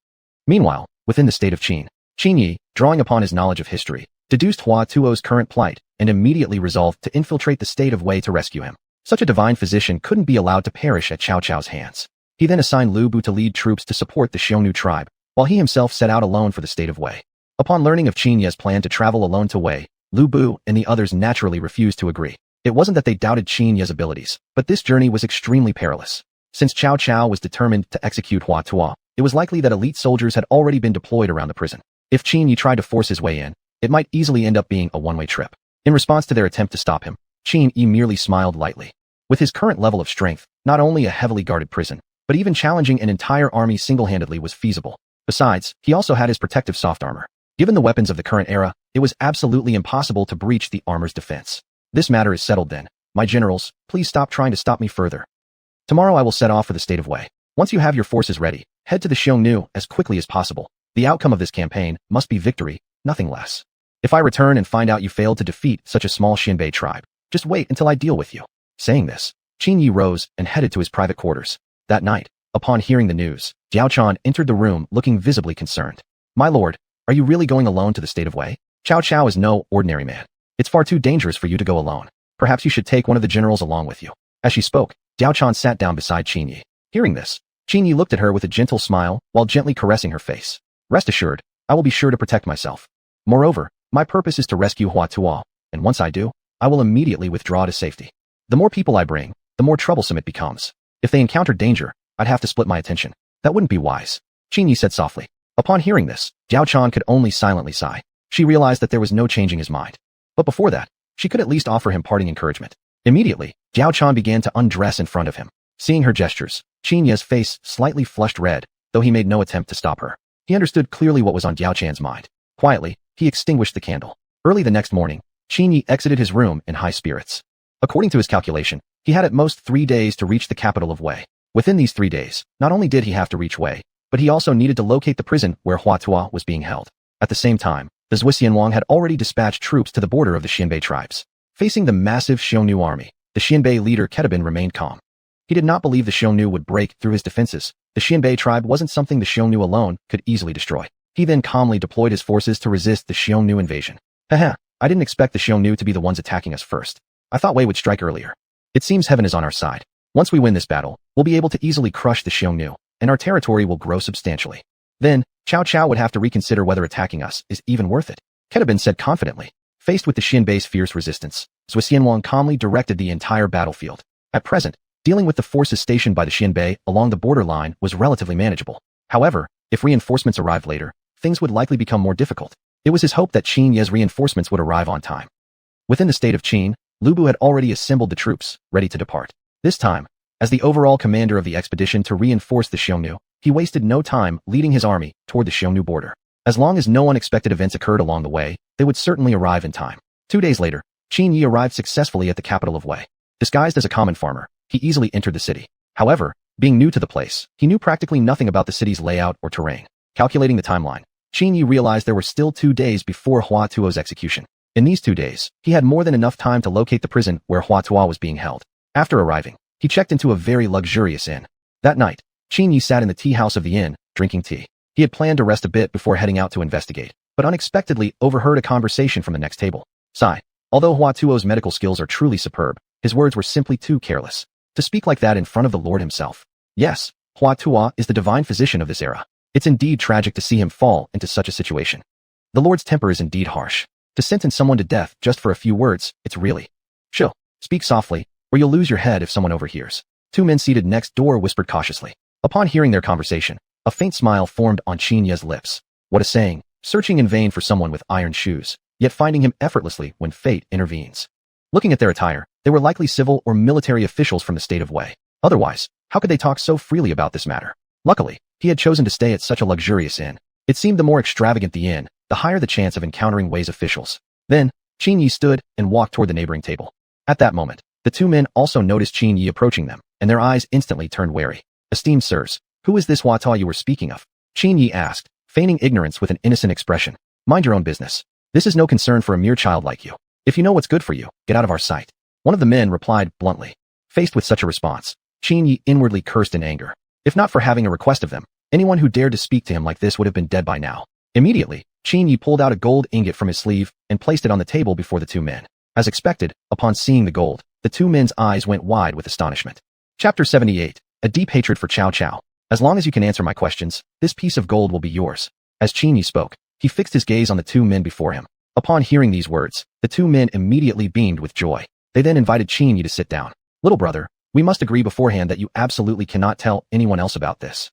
Meanwhile, within the state of Qin, Qin Yi, drawing upon his knowledge of history, deduced Hua Tuo's current plight and immediately resolved to infiltrate the state of Wei to rescue him. Such a divine physician couldn't be allowed to perish at Cao Cao's hands. He then assigned Lu Bu to lead troops to support the Xiongnu tribe, while he himself set out alone for the state of Wei. Upon learning of Qin Ye's plan to travel alone to Wei, Lu Bu and the others naturally refused to agree. It wasn't that they doubted Qin Ye's abilities, but this journey was extremely perilous. Since Cao Cao was determined to execute Hua Tuo, it was likely that elite soldiers had already been deployed around the prison. If Qin Yi tried to force his way in, it might easily end up being a one-way trip. In response to their attempt to stop him, Qin Yi merely smiled lightly. With his current level of strength, not only a heavily guarded prison, but even challenging an entire army single-handedly was feasible. Besides, he also had his protective soft armor. Given the weapons of the current era, it was absolutely impossible to breach the armor's defense. This matter is settled then. My generals, please stop trying to stop me further. Tomorrow I will set off for the state of Wei. Once you have your forces ready, head to the Xiongnu as quickly as possible. The outcome of this campaign must be victory, nothing less. If I return and find out you failed to defeat such a small Xianbei tribe, just wait until I deal with you. Saying this, Qin Yi rose and headed to his private quarters. That night, upon hearing the news, Jiao Chan entered the room looking visibly concerned. My lord, are you really going alone to the state of Wei? Cao Cao is no ordinary man. It's far too dangerous for you to go alone. Perhaps you should take one of the generals along with you. As she spoke, Jiao Chan sat down beside Qin Yi. Hearing this, Qin Yi looked at her with a gentle smile while gently caressing her face. Rest assured, I will be sure to protect myself. Moreover, my purpose is to rescue Hua Tuo, and once I do, I will immediately withdraw to safety. The more people I bring, the more troublesome it becomes. If they encountered danger, I'd have to split my attention. That wouldn't be wise, Qin Yi said softly. Upon hearing this, Jiao Chan could only silently sigh. She realized that there was no changing his mind. But before that, she could at least offer him parting encouragement. Immediately, Jiao Chan began to undress in front of him. Seeing her gestures, Qin Yi's face slightly flushed red, though he made no attempt to stop her. He understood clearly what was on Jiao Chan's mind. Quietly, he extinguished the candle. Early the next morning, Qin Yi exited his room in high spirits. According to his calculation, he had at most 3 days to reach the capital of Wei. Within these 3 days, not only did he have to reach Wei, but he also needed to locate the prison where Hua Tuo was being held. At the same time, the Zhuxianwang had already dispatched troops to the border of the Xianbei tribes. Facing the massive Xiongnu army, the Xianbei leader Ketabin remained calm. He did not believe the Xiongnu would break through his defenses. The Xianbei tribe wasn't something the Xiongnu alone could easily destroy. He then calmly deployed his forces to resist the Xiongnu invasion. Haha, I didn't expect the Xiongnu to be the ones attacking us first. I thought Wei would strike earlier. It seems heaven is on our side. Once we win this battle, we'll be able to easily crush the Xiongnu, and our territory will grow substantially. Then, Cao Cao would have to reconsider whether attacking us is even worth it, Ketabin said confidently. Faced with the Xianbei's fierce resistance, Zhuxianwang calmly directed the entire battlefield. At present, dealing with the forces stationed by the Xianbei along the borderline was relatively manageable. However, if reinforcements arrived later, things would likely become more difficult. It was his hope that Qin Yi's reinforcements would arrive on time. Within the state of Qin, Lu Bu had already assembled the troops, ready to depart. This time, as the overall commander of the expedition to reinforce the Xiongnu, he wasted no time leading his army toward the Xiongnu border. As long as no unexpected events occurred along the way, they would certainly arrive in time. 2 days later, Qin Yi arrived successfully at the capital of Wei. Disguised as a common farmer, he easily entered the city. However, being new to the place, he knew practically nothing about the city's layout or terrain. Calculating the timeline, Qin Yi realized there were still 2 days before Hua Tuo's execution. In these 2 days, he had more than enough time to locate the prison where Hua Tuo was being held. After arriving, he checked into a very luxurious inn. That night, Qin Yi sat in the tea house of the inn, drinking tea. He had planned to rest a bit before heading out to investigate, but unexpectedly overheard a conversation from the next table. Sigh. Although Hua Tuo's medical skills are truly superb, his words were simply too careless. To speak like that in front of the Lord himself. Yes, Hua Tuo is the divine physician of this era. It's indeed tragic to see him fall into such a situation. The Lord's temper is indeed harsh. To sentence someone to death just for a few words, it's really... Shoo, speak softly, or you'll lose your head if someone overhears. 2 men seated next door whispered cautiously. Upon hearing their conversation, a faint smile formed on Qin Yi's lips. What a saying, searching in vain for someone with iron shoes, yet finding him effortlessly when fate intervenes. Looking at their attire, they were likely civil or military officials from the state of Wei. Otherwise, how could they talk so freely about this matter? Luckily, he had chosen to stay at such a luxurious inn. It seemed the more extravagant the inn, the higher the chance of encountering Wei's officials. Then, Qin Yi stood and walked toward the neighboring table. At that moment, the 2 men also noticed Qin Yi approaching them, and their eyes instantly turned wary. Esteemed sirs, who is this Hua Tuo you were speaking of? Qin Yi asked, feigning ignorance with an innocent expression. Mind your own business. This is no concern for a mere child like you. If you know what's good for you, get out of our sight. One of the men replied bluntly. Faced with such a response, Qin Yi inwardly cursed in anger. If not for having a request of them, anyone who dared to speak to him like this would have been dead by now. Immediately, Qin Yi pulled out a gold ingot from his sleeve and placed it on the table before the 2 men. As expected, upon seeing the gold, the 2 men's eyes went wide with astonishment. Chapter 78. A deep hatred for Cao Cao. As long as you can answer my questions, this piece of gold will be yours. As Qin Yi spoke, he fixed his gaze on the 2 men before him. Upon hearing these words, the 2 men immediately beamed with joy. They then invited Qin Yi to sit down. Little brother, we must agree beforehand that you absolutely cannot tell anyone else about this.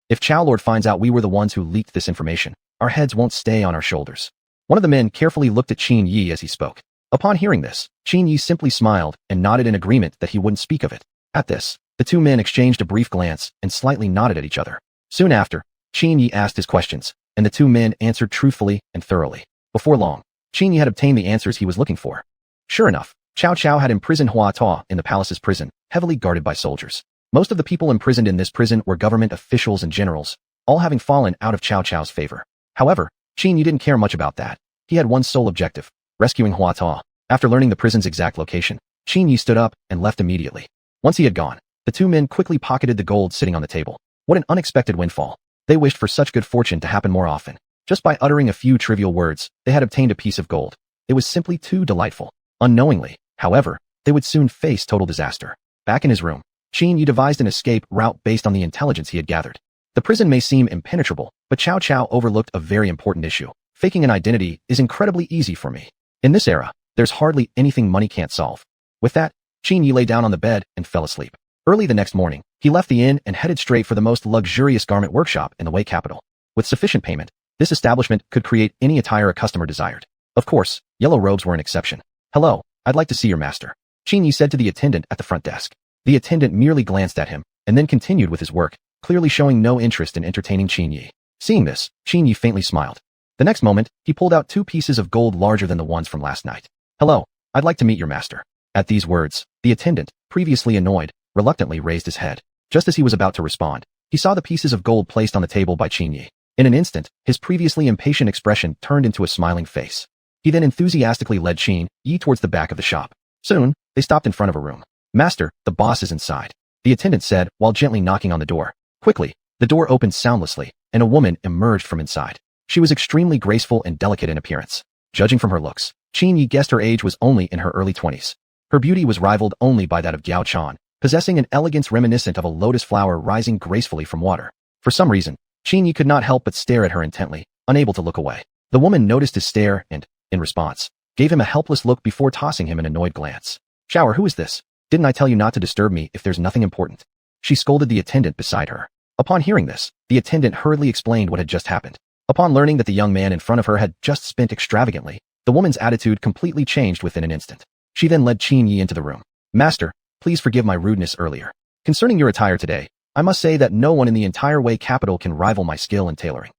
If Cao Lord finds out we were the ones who leaked this information, our heads won't stay on our shoulders. One of the men carefully looked at Qin Yi as he spoke. Upon hearing this, Qin Yi simply smiled and nodded in agreement that he wouldn't speak of it. At this, the 2 men exchanged a brief glance and slightly nodded at each other. Soon after, Qin Yi asked his questions, and the 2 men answered truthfully and thoroughly. Before long, Qin Yi had obtained the answers he was looking for. Sure enough, Cao Cao had imprisoned Hua Tuo in the palace's prison, heavily guarded by soldiers. Most of the people imprisoned in this prison were government officials and generals, all having fallen out of Cao Cao's favor. However, Qin Yi didn't care much about that. He had one sole objective, rescuing Hua Tuo. After learning the prison's exact location, Qin Yi stood up and left immediately. Once he had gone, the 2 men quickly pocketed the gold sitting on the table. What an unexpected windfall. They wished for such good fortune to happen more often. Just by uttering a few trivial words, they had obtained a piece of gold. It was simply too delightful. Unknowingly, however, they would soon face total disaster. Back in his room, Qin Yi devised an escape route based on the intelligence he had gathered. The prison may seem impenetrable, but Cao Cao overlooked a very important issue. Faking an identity is incredibly easy for me. In this era, there's hardly anything money can't solve. With that, Qin Yi lay down on the bed and fell asleep. Early the next morning, he left the inn and headed straight for the most luxurious garment workshop in the Wei capital. With sufficient payment, this establishment could create any attire a customer desired. Of course, yellow robes were an exception. "Hello, I'd like to see your master," Qin Yi said to the attendant at the front desk. The attendant merely glanced at him and then continued with his work, clearly showing no interest in entertaining Qin Yi. Seeing this, Qin Yi faintly smiled. The next moment, he pulled out 2 pieces of gold larger than the ones from last night. "Hello, I'd like to meet your master." At these words, the attendant, previously annoyed, reluctantly raised his head. Just as he was about to respond, he saw the pieces of gold placed on the table by Qin Yi. In an instant, his previously impatient expression turned into a smiling face. He then enthusiastically led Qin Yi towards the back of the shop. Soon, they stopped in front of a room. "Master, the boss is inside," the attendant said while gently knocking on the door. Quickly, the door opened soundlessly, and a woman emerged from inside. She was extremely graceful and delicate in appearance. Judging from her looks, Qin Yi guessed her age was only in her early 20s. Her beauty was rivaled only by that of Gao Chan, possessing an elegance reminiscent of a lotus flower rising gracefully from water. For some reason, Qin Yi could not help but stare at her intently, unable to look away. The woman noticed his stare and, in response, gave him a helpless look before tossing him an annoyed glance. "Shower, who is this? Didn't I tell you not to disturb me if there's nothing important?" She scolded the attendant beside her. Upon hearing this, the attendant hurriedly explained what had just happened. Upon learning that the young man in front of her had just spent extravagantly, the woman's attitude completely changed within an instant. She then led Qin Yi into the room. "Master, please forgive my rudeness earlier. Concerning your attire today, I must say that no one in the entire Wei capital can rival my skill in tailoring,"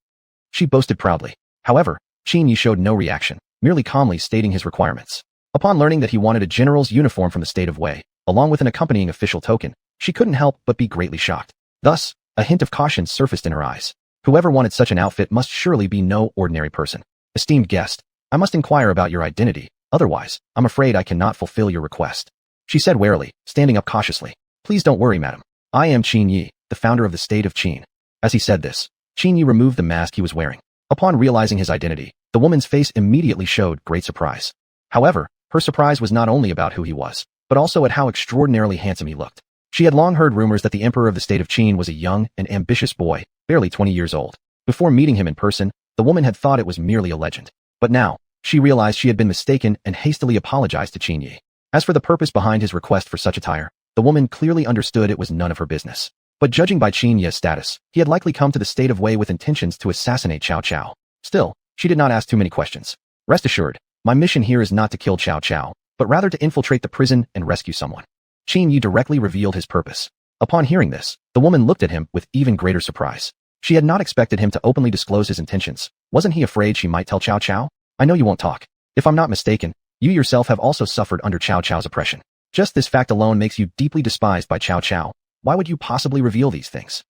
she boasted proudly. However, Qin Yi showed no reaction, merely calmly stating his requirements. Upon learning that he wanted a general's uniform from the state of Wei, along with an accompanying official token, she couldn't help but be greatly shocked. Thus, a hint of caution surfaced in her eyes. Whoever wanted such an outfit must surely be no ordinary person. "Esteemed guest, I must inquire about your identity, otherwise, I'm afraid I cannot fulfill your request," she said warily, standing up cautiously. "Please don't worry, madam. I am Qin Yi, the founder of the state of Qin." As he said this, Qin Yi removed the mask he was wearing. Upon realizing his identity, the woman's face immediately showed great surprise. However, her surprise was not only about who he was, but also at how extraordinarily handsome he looked. She had long heard rumors that the emperor of the state of Qin was a young and ambitious boy, barely 20 years old. Before meeting him in person, the woman had thought it was merely a legend. But now, she realized she had been mistaken and hastily apologized to Qin Yi. As for the purpose behind his request for such attire, the woman clearly understood it was none of her business. But judging by Qin Yi's status, he had likely come to the state of Wei with intentions to assassinate Cao Cao. Still, she did not ask too many questions. "Rest assured, my mission here is not to kill Cao Cao, but rather to infiltrate the prison and rescue someone." Qin Yi directly revealed his purpose. Upon hearing this, the woman looked at him with even greater surprise. She had not expected him to openly disclose his intentions. Wasn't he afraid she might tell Cao Cao? "I know you won't talk. If I'm not mistaken, you yourself have also suffered under Cao Cao's oppression. Just this fact alone makes you deeply despised by Cao Cao. Why would you possibly reveal these things?"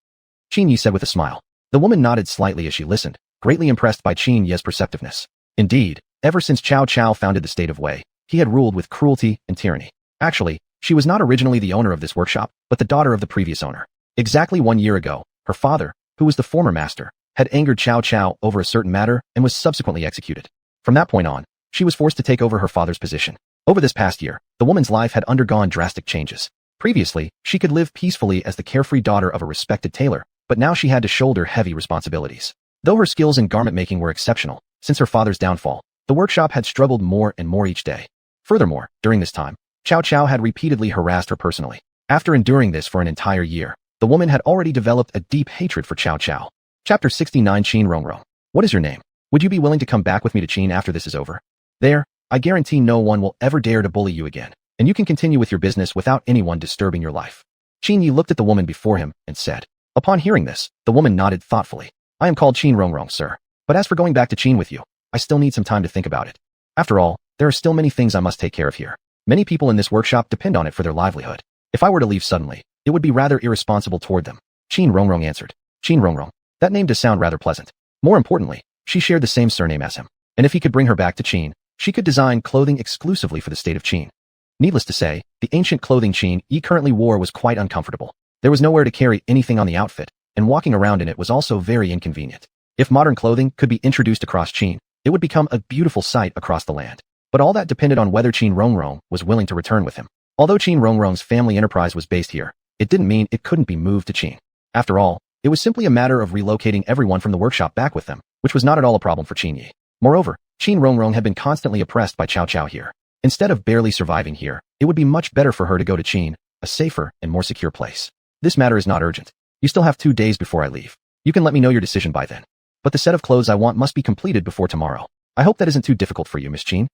Qin Yi said with a smile. The woman nodded slightly as she listened, greatly impressed by Qin Yi's perceptiveness. Indeed, ever since Cao Cao founded the state of Wei, he had ruled with cruelty and tyranny. Actually, she was not originally the owner of this workshop, but the daughter of the previous owner. Exactly 1 year ago, her father, who was the former master, had angered Cao Cao over a certain matter and was subsequently executed. From that point on, she was forced to take over her father's position. Over this past year, the woman's life had undergone drastic changes. Previously, she could live peacefully as the carefree daughter of a respected tailor, but now she had to shoulder heavy responsibilities. Though her skills in garment making were exceptional, since her father's downfall, the workshop had struggled more and more each day. Furthermore, during this time, Cao Cao had repeatedly harassed her personally. After enduring this for an entire year, the woman had already developed a deep hatred for Cao Cao. Chapter 69 Qin Rongrong. "What is your name? Would you be willing to come back with me to Qin after this is over? There, I guarantee no one will ever dare to bully you again, and you can continue with your business without anyone disturbing your life." Qin Yi looked at the woman before him and said. Upon hearing this, the woman nodded thoughtfully. "I am called Qin Rongrong, sir. But as for going back to Qin with you, I still need some time to think about it. After all, there are still many things I must take care of here. Many people in this workshop depend on it for their livelihood. If I were to leave suddenly, it would be rather irresponsible toward them." Qin Rongrong answered. Qin Rongrong. That name does sound rather pleasant. More importantly, she shared the same surname as him. And if he could bring her back to Qin, she could design clothing exclusively for the state of Qin. Needless to say, the ancient clothing Qin Yi currently wore was quite uncomfortable. There was nowhere to carry anything on the outfit, and walking around in it was also very inconvenient. If modern clothing could be introduced across Qin, it would become a beautiful sight across the land. But all that depended on whether Qin Rongrong was willing to return with him. Although Qin Rongrong's family enterprise was based here, it didn't mean it couldn't be moved to Qin. After all, it was simply a matter of relocating everyone from the workshop back with them, which was not at all a problem for Qin Yi. Moreover, Qin Rongrong had been constantly oppressed by Cao Cao here. Instead of barely surviving here, it would be much better for her to go to Qin, a safer and more secure place. This matter is not urgent. You still have 2 days before I leave. You can let me know your decision by then. But the set of clothes I want must be completed before tomorrow. I hope that isn't too difficult for you, Miss Qin.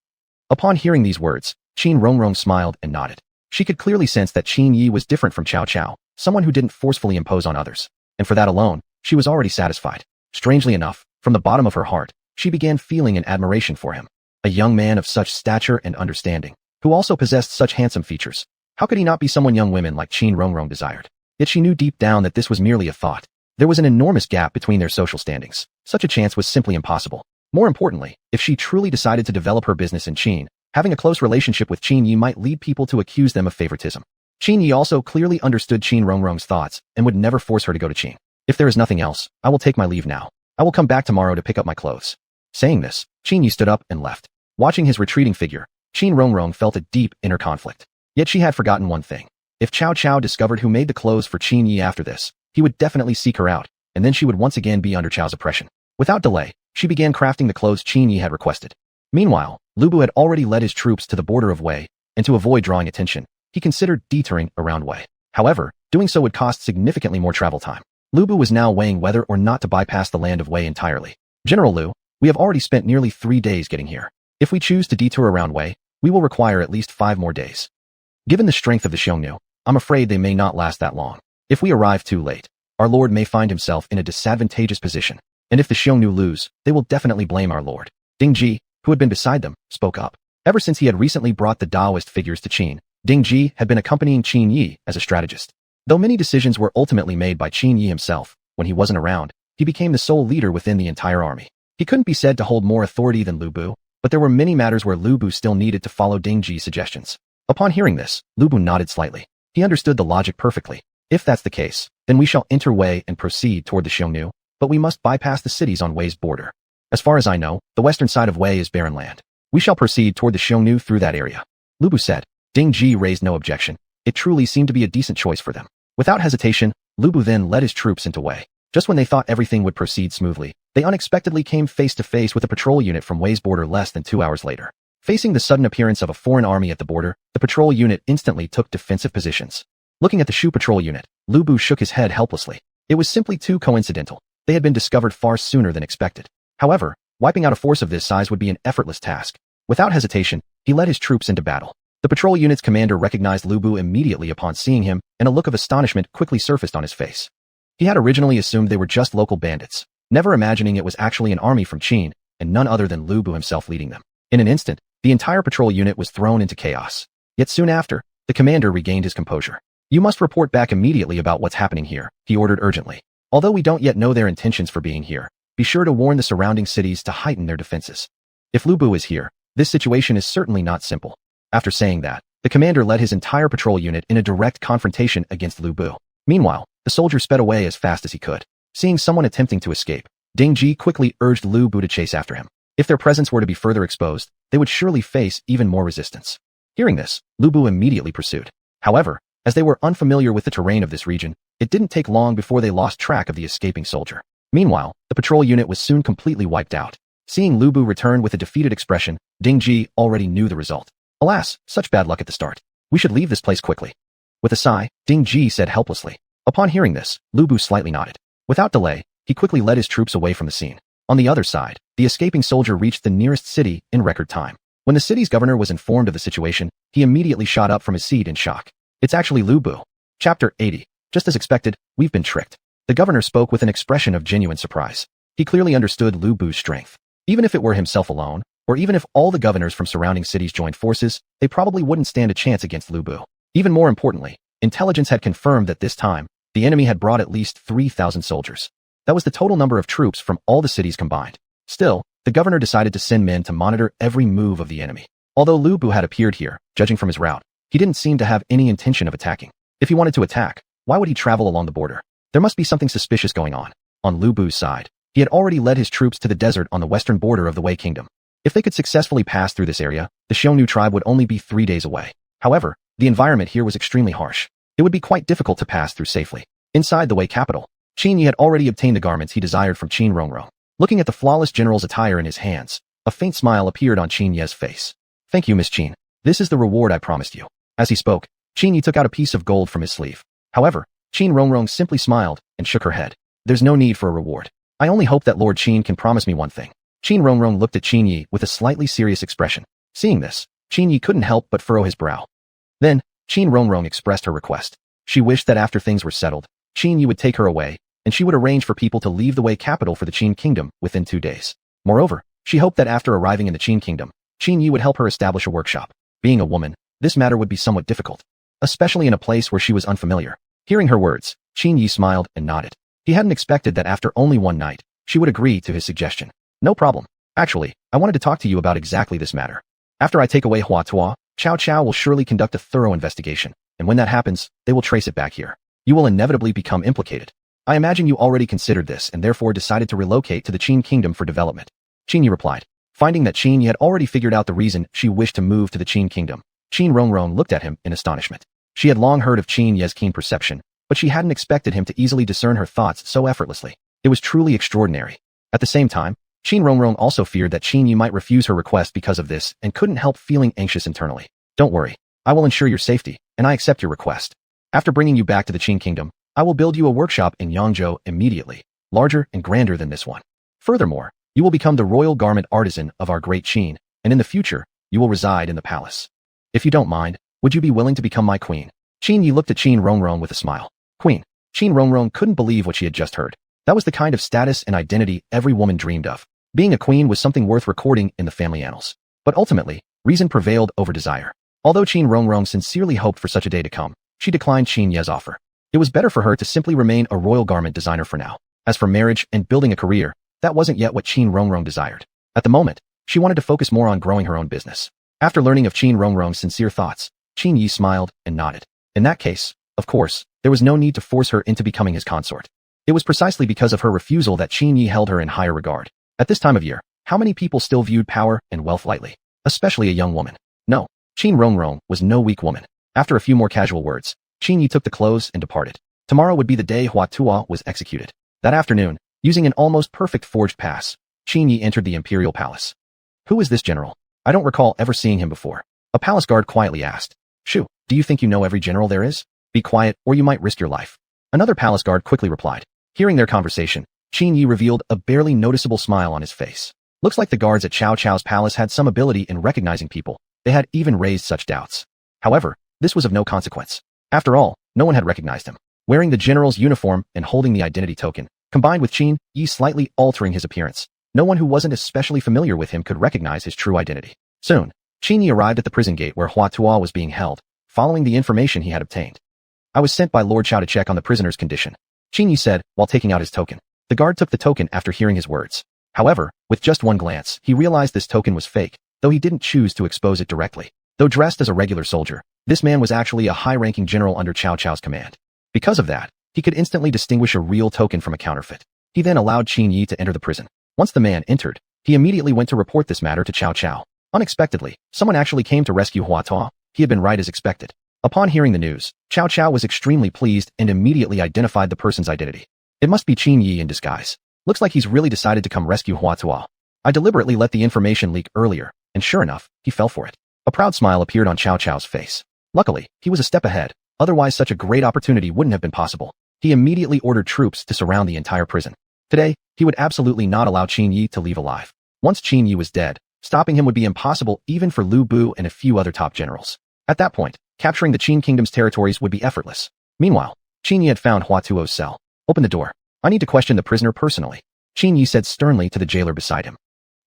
Upon hearing these words, Qin Rongrong smiled and nodded. She could clearly sense that Qin Yi was different from Cao Cao, someone who didn't forcefully impose on others. And for that alone, she was already satisfied. Strangely enough, from the bottom of her heart, she began feeling an admiration for him. A young man of such stature and understanding, who also possessed such handsome features. How could he not be someone young women like Qin Rongrong desired? Yet she knew deep down that this was merely a thought. There was an enormous gap between their social standings. Such a chance was simply impossible. More importantly, if she truly decided to develop her business in Qin, having a close relationship with Qin Yi might lead people to accuse them of favoritism. Qin Yi also clearly understood Qin Rongrong's thoughts and would never force her to go to Qin. If there is nothing else, I will take my leave now. I will come back tomorrow to pick up my clothes. Saying this, Qin Yi stood up and left. Watching his retreating figure, Qin Rongrong felt a deep inner conflict. Yet she had forgotten one thing. If Cao Cao discovered who made the clothes for Qin Yi after this, he would definitely seek her out, and then she would once again be under Chao's oppression. Without delay, she began crafting the clothes Qin Yi had requested. Meanwhile, Lu Bu had already led his troops to the border of Wei, and to avoid drawing attention, he considered detouring around Wei. However, doing so would cost significantly more travel time. Lu Bu was now weighing whether or not to bypass the land of Wei entirely. General Lu, we have already spent nearly 3 days getting here. If we choose to detour around Wei, we will require at least 5 more days. Given the strength of the Xiongnu, I'm afraid they may not last that long. If we arrive too late, our lord may find himself in a disadvantageous position. And if the Xiongnu lose, they will definitely blame our lord. Ding Ji, who had been beside them, spoke up. Ever since he had recently brought the Taoist figures to Qin, Ding Ji had been accompanying Qin Yi as a strategist. Though many decisions were ultimately made by Qin Yi himself, when he wasn't around, he became the sole leader within the entire army. He couldn't be said to hold more authority than Lu Bu, but there were many matters where Lu Bu still needed to follow Ding Ji's suggestions. Upon hearing this, Lu Bu nodded slightly. He understood the logic perfectly. If that's the case, then we shall enter Wei and proceed toward the Xiongnu, but we must bypass the cities on Wei's border. As far as I know, the western side of Wei is barren land. We shall proceed toward the Xiongnu through that area. Lu Bu said. Ding Ji raised no objection. It truly seemed to be a decent choice for them. Without hesitation, Lu Bu then led his troops into Wei. Just when they thought everything would proceed smoothly, they unexpectedly came face to face with a patrol unit from Wei's border less than 2 hours later. Facing the sudden appearance of a foreign army at the border, the patrol unit instantly took defensive positions. Looking at the Shu patrol unit, Lu Bu shook his head helplessly. It was simply too coincidental. They had been discovered far sooner than expected. However, wiping out a force of this size would be an effortless task. Without hesitation, he led his troops into battle. The patrol unit's commander recognized Lu Bu immediately upon seeing him, and a look of astonishment quickly surfaced on his face. He had originally assumed they were just local bandits, never imagining it was actually an army from Qin, and none other than Lu Bu himself leading them. In an instant, the entire patrol unit was thrown into chaos. Yet soon after, the commander regained his composure. You must report back immediately about what's happening here, he ordered urgently. Although we don't yet know their intentions for being here, be sure to warn the surrounding cities to heighten their defenses. If Lu Bu is here, this situation is certainly not simple. After saying that, the commander led his entire patrol unit in a direct confrontation against Lu Bu. Meanwhile, the soldier sped away as fast as he could. Seeing someone attempting to escape, Ding Ji quickly urged Lu Bu to chase after him. If their presence were to be further exposed, they would surely face even more resistance. Hearing this, Lu Bu immediately pursued. However, as they were unfamiliar with the terrain of this region, it didn't take long before they lost track of the escaping soldier. Meanwhile, the patrol unit was soon completely wiped out. Seeing Lu Bu return with a defeated expression, Ding Ji already knew the result. Alas, such bad luck at the start. We should leave this place quickly. With a sigh, Ding Ji said helplessly. Upon hearing this, Lu Bu slightly nodded. Without delay, he quickly led his troops away from the scene. On the other side, the escaping soldier reached the nearest city in record time. When the city's governor was informed of the situation, he immediately shot up from his seat in shock. It's actually Lu Bu. Chapter 80. Just as expected, we've been tricked. The governor spoke with an expression of genuine surprise. He clearly understood Lu Bu's strength. Even if it were himself alone, or even if all the governors from surrounding cities joined forces, they probably wouldn't stand a chance against Lu Bu. Even more importantly, intelligence had confirmed that this time, the enemy had brought at least 3,000 soldiers. That was the total number of troops from all the cities combined. Still, the governor decided to send men to monitor every move of the enemy. Although Lu Bu had appeared here, judging from his route, he didn't seem to have any intention of attacking. If he wanted to attack, why would he travel along the border? There must be something suspicious going on. On Lu Bu's side, he had already led his troops to the desert on the western border of the Wei Kingdom. If they could successfully pass through this area, the Xiongnu tribe would only be 3 days away. However, the environment here was extremely harsh. it would be quite difficult to pass through safely. Inside the Wei capital, Qin Yi had already obtained the garments he desired from Qin Rongrong. Looking at the flawless general's attire in his hands, a faint smile appeared on Qin Ye's face. Thank you, Miss Qin. This is the reward I promised you. As he spoke, Qin Yi took out a piece of gold from his sleeve. However, Qin Rongrong simply smiled and shook her head. There's no need for a reward. I only hope that Lord Qin can promise me one thing. Qin Rongrong looked at Qin Yi with a slightly serious expression. Seeing this, Qin Yi couldn't help but furrow his brow. Then, Qin Rongrong expressed her request. She wished that after things were settled, Qin Yi would take her away, and she would arrange for people to leave the Wei capital for the Qin kingdom within 2 days. Moreover, she hoped that after arriving in the Qin kingdom, Qin Yi would help her establish a workshop. Being a woman, this matter would be somewhat difficult, especially in a place where she was unfamiliar. Hearing her words, Qin Yi smiled and nodded. He hadn't expected that after only one night, she would agree to his suggestion. No problem. Actually, I wanted to talk to you about exactly this matter. After I take away Hua Tuo, Cao Cao will surely conduct a thorough investigation, and when that happens, they will trace it back here. You will inevitably become implicated. I imagine you already considered this and therefore decided to relocate to the Qin kingdom for development. Qin Yi replied. Finding that Qin Yi had already figured out the reason she wished to move to the Qin kingdom, Qin Rongrong looked at him in astonishment. She had long heard of Qin Ye's keen perception, but she hadn't expected him to easily discern her thoughts so effortlessly. It was truly extraordinary. At the same time, Qin Rongrong also feared that Qin Yi might refuse her request because of this and couldn't help feeling anxious internally. Don't worry. I will ensure your safety, and I accept your request. After bringing you back to the Qin kingdom, I will build you a workshop in Yangzhou immediately, larger and grander than this one. Furthermore, you will become the royal garment artisan of our great Qin, and in the future, you will reside in the palace. If you don't mind, would you be willing to become my queen? Qin Yi looked at Qin Rongrong with a smile. Queen. Qin Rongrong couldn't believe what she had just heard. That was the kind of status and identity every woman dreamed of. Being a queen was something worth recording in the family annals. But ultimately, reason prevailed over desire. Although Qin Rongrong sincerely hoped for such a day to come, she declined Qin Ye's offer. It was better for her to simply remain a royal garment designer for now. As for marriage and building a career, that wasn't yet what Qin Rongrong desired. At the moment, she wanted to focus more on growing her own business. After learning of Qin Rongrong's sincere thoughts, Qin Yi smiled and nodded. In that case, of course, there was no need to force her into becoming his consort. It was precisely because of her refusal that Qin Yi held her in higher regard. At this time of year, how many people still viewed power and wealth lightly, especially a young woman? No, Qin Rongrong was no weak woman. After a few more casual words, Qin Yi took the clothes and departed. Tomorrow would be the day Hua Tuo was executed. That afternoon, using an almost perfect forged pass, Qin Yi entered the imperial palace. Who is this general? I don't recall ever seeing him before. A palace guard quietly asked. Shoo, do you think you know every general there is? Be quiet, or you might risk your life. Another palace guard quickly replied. Hearing their conversation, Qin Yi revealed a barely noticeable smile on his face. Looks like the guards at Cao Cao's palace had some ability in recognizing people. They had even raised such doubts. However, this was of no consequence. After all, no one had recognized him. Wearing the general's uniform and holding the identity token, combined with Qin Yi slightly altering his appearance, no one who wasn't especially familiar with him could recognize his true identity. Soon, Qin Yi arrived at the prison gate where Hua Tuo was being held, following the information he had obtained. I was sent by Lord Chao to check on the prisoner's condition, Qin Yi said while taking out his token. The guard took the token after hearing his words. However, with just one glance, he realized this token was fake, though he didn't choose to expose it directly. Though dressed as a regular soldier, this man was actually a high-ranking general under Cao Cao's command. Because of that, he could instantly distinguish a real token from a counterfeit. He then allowed Qin Yi to enter the prison. Once the man entered, he immediately went to report this matter to Cao Cao. Unexpectedly, someone actually came to rescue Hua Tuo. He had been right as expected. Upon hearing the news, Cao Cao was extremely pleased and immediately identified the person's identity. It must be Qin Yi in disguise. Looks like he's really decided to come rescue Hua Tuo. I deliberately let the information leak earlier, and sure enough, he fell for it. A proud smile appeared on Cao Cao's face. Luckily, he was a step ahead, otherwise such a great opportunity wouldn't have been possible. He immediately ordered troops to surround the entire prison. Today, he would absolutely not allow Qin Yi to leave alive. Once Qin Yi was dead, stopping him would be impossible even for Lu Bu and a few other top generals. At that point, capturing the Qin kingdom's territories would be effortless. Meanwhile, Qin Yi had found Hua Tuo's cell. Open the door. I need to question the prisoner personally, Qin Yi said sternly to the jailer beside him.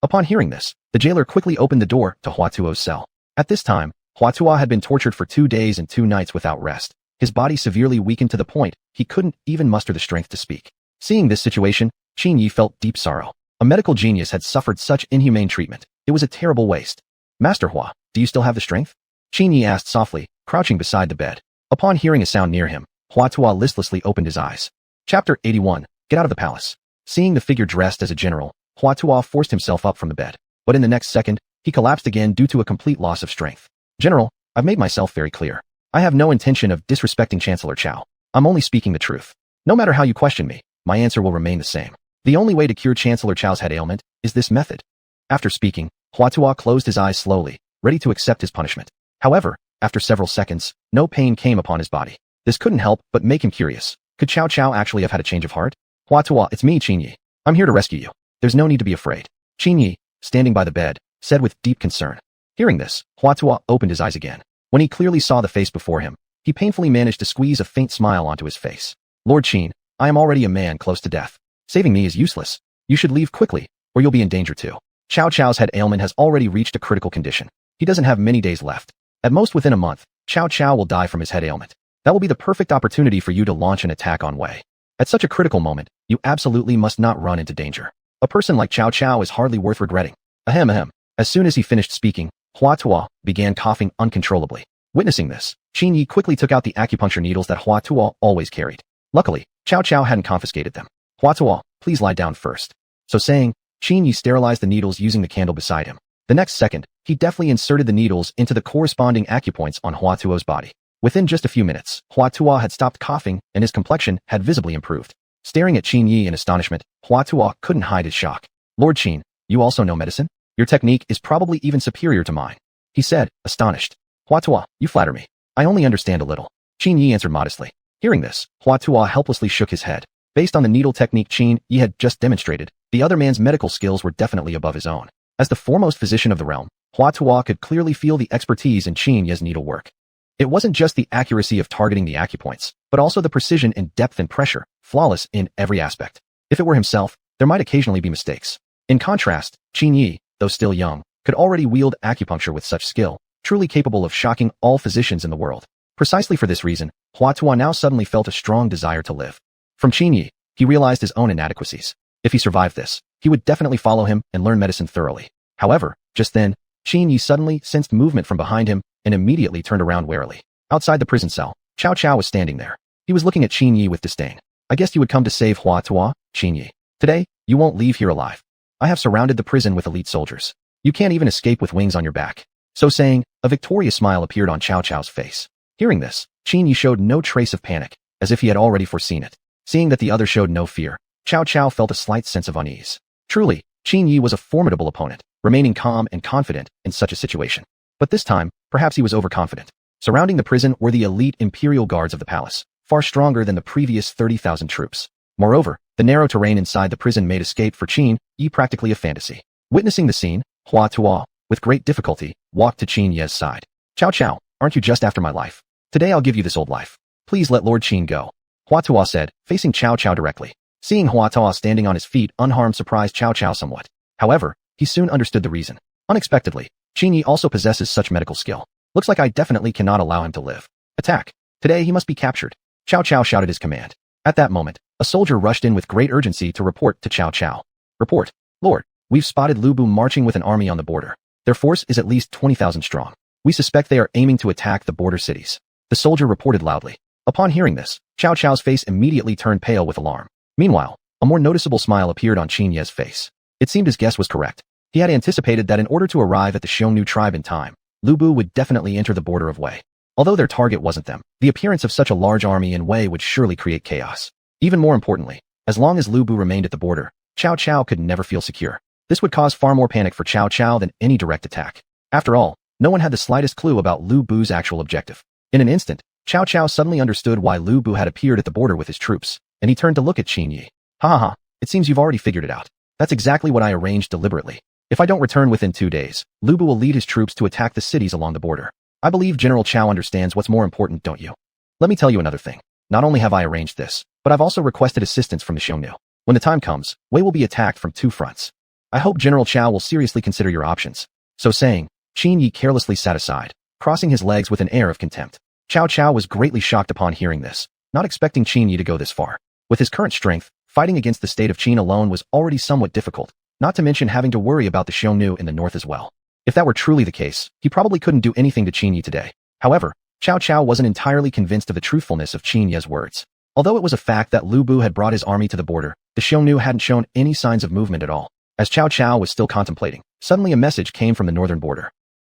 Upon hearing this, the jailer quickly opened the door to Hua Tuo's cell. At this time, Hua Tuo had been tortured for 2 days and 2 nights without rest. His body severely weakened to the point he couldn't even muster the strength to speak. Seeing this situation, Qin Yi felt deep sorrow. A medical genius had suffered such inhumane treatment. It was a terrible waste. Master Hua, do you still have the strength? Qin Yi asked softly, crouching beside the bed. Upon hearing a sound near him, Hua Tuo listlessly opened his eyes. Chapter 81. Get out of the palace. Seeing the figure dressed as a general, Hua Tuo forced himself up from the bed. But in the next second, he collapsed again due to a complete loss of strength. General, I've made myself very clear. I have no intention of disrespecting Chancellor Chow. I'm only speaking the truth. No matter how you question me, my answer will remain the same. The only way to cure Chancellor Chow's head ailment is this method. After speaking, Hua Tuo closed his eyes slowly, ready to accept his punishment. However, after several seconds, no pain came upon his body. This couldn't help but make him curious. Could Cao Cao actually have had a change of heart? Hua Tuo, it's me, Qin Yi. I'm here to rescue you. There's no need to be afraid. Qin Yi, standing by the bed, said with deep concern. Hearing this, Hua Tuo opened his eyes again. When he clearly saw the face before him, he painfully managed to squeeze a faint smile onto his face. Lord Qin, I am already a man close to death. Saving me is useless. You should leave quickly, or you'll be in danger too. Cao Cao's head ailment has already reached a critical condition. He doesn't have many days left. At most within a month, Cao Cao will die from his head ailment. That will be the perfect opportunity for you to launch an attack on Wei. At such a critical moment, you absolutely must not run into danger. A person like Cao Cao is hardly worth regretting. Ahem ahem. As soon as he finished speaking, Hua Tuo began coughing uncontrollably. Witnessing this, Qin Yi quickly took out the acupuncture needles that Hua Tuo always carried. Luckily, Cao Cao hadn't confiscated them. Hua Tuo, please lie down first. So saying, Qin Yi sterilized the needles using the candle beside him. The next second, he deftly inserted the needles into the corresponding acupoints on Hua Tuo's body. Within just a few minutes, Hua Tuo had stopped coughing and his complexion had visibly improved. Staring at Qin Yi in astonishment, Hua Tuo couldn't hide his shock. Lord Qin, you also know medicine? Your technique is probably even superior to mine, he said, astonished. Hua Tuo, you flatter me. I only understand a little. Qin Yi answered modestly. Hearing this, Hua Tuo helplessly shook his head. Based on the needle technique Qin Yi had just demonstrated, the other man's medical skills were definitely above his own. As the foremost physician of the realm, Hua Tuo could clearly feel the expertise in Qin Yi's needlework. It wasn't just the accuracy of targeting the acupoints, but also the precision and depth and pressure, flawless in every aspect. If it were himself, there might occasionally be mistakes. In contrast, Qin Yi, though still young, could already wield acupuncture with such skill, truly capable of shocking all physicians in the world. Precisely for this reason, Hua Tuo now suddenly felt a strong desire to live. From Qin Yi, he realized his own inadequacies. If he survived this, he would definitely follow him and learn medicine thoroughly. However, just then, Qin Yi suddenly sensed movement from behind him and immediately turned around warily. Outside the prison cell, Cao Cao was standing there. He was looking at Qin Yi with disdain. I guess you would come to save Hua Tuo, Qin Yi. Today, you won't leave here alive. I have surrounded the prison with elite soldiers. You can't even escape with wings on your back. So saying, a victorious smile appeared on Cao Cao's face. Hearing this, Qin Yi showed no trace of panic, as if he had already foreseen it. Seeing that the other showed no fear, Cao Cao felt a slight sense of unease. Truly, Qin Yi was a formidable opponent, remaining calm and confident in such a situation. But this time, perhaps he was overconfident. Surrounding the prison were the elite imperial guards of the palace, far stronger than the previous 30,000 troops. Moreover, the narrow terrain inside the prison made escape for Qin Yi practically a fantasy. Witnessing the scene, Hua Tuo, with great difficulty, walked to Qin Yi's side. Cao Cao, aren't you just after my life? Today I'll give you this old life. Please let Lord Qin go. Hua Tuo said, facing Cao Cao directly. Seeing Hua Tuo standing on his feet unharmed surprised Cao Cao somewhat. However, he soon understood the reason. Unexpectedly, Qin Yi also possesses such medical skill. Looks like I definitely cannot allow him to live. Attack. Today he must be captured. Cao Cao shouted his command. At that moment, a soldier rushed in with great urgency to report to Cao Cao. Report. Lord, we've spotted Lu Bu marching with an army on the border. Their force is at least 20,000 strong. We suspect they are aiming to attack the border cities. The soldier reported loudly. Upon hearing this, Cao Cao's face immediately turned pale with alarm. Meanwhile, a more noticeable smile appeared on Qin Yi's face. It seemed his guess was correct. He had anticipated that in order to arrive at the Xiongnu tribe in time, Lu Bu would definitely enter the border of Wei. Although their target wasn't them, the appearance of such a large army in Wei would surely create chaos. Even more importantly, as long as Lu Bu remained at the border, Cao Cao could never feel secure. This would cause far more panic for Cao Cao than any direct attack. After all, no one had the slightest clue about Lu Bu's actual objective. In an instant, Cao Cao suddenly understood why Lu Bu had appeared at the border with his troops, and he turned to look at Qin Yi. Ha ha ha, it seems you've already figured it out. That's exactly what I arranged deliberately. If I don't return within 2 days, Lu Bu will lead his troops to attack the cities along the border. I believe General Cao understands what's more important, don't you? Let me tell you another thing. Not only have I arranged this, but I've also requested assistance from the Xiongnu. When the time comes, Wei will be attacked from 2 fronts. I hope General Cao will seriously consider your options. So saying, Qin Yi carelessly sat aside, crossing his legs with an air of contempt. Cao Cao was greatly shocked upon hearing this, not expecting Qin Yi to go this far. With his current strength, fighting against the state of Qin alone was already somewhat difficult, not to mention having to worry about the Xiongnu in the north as well. If that were truly the case, he probably couldn't do anything to Qin Yi today. However, Cao Cao wasn't entirely convinced of the truthfulness of Qin Yi's words. Although it was a fact that Lu Bu had brought his army to the border, the Xiongnu hadn't shown any signs of movement at all. As Cao Cao was still contemplating, suddenly a message came from the northern border.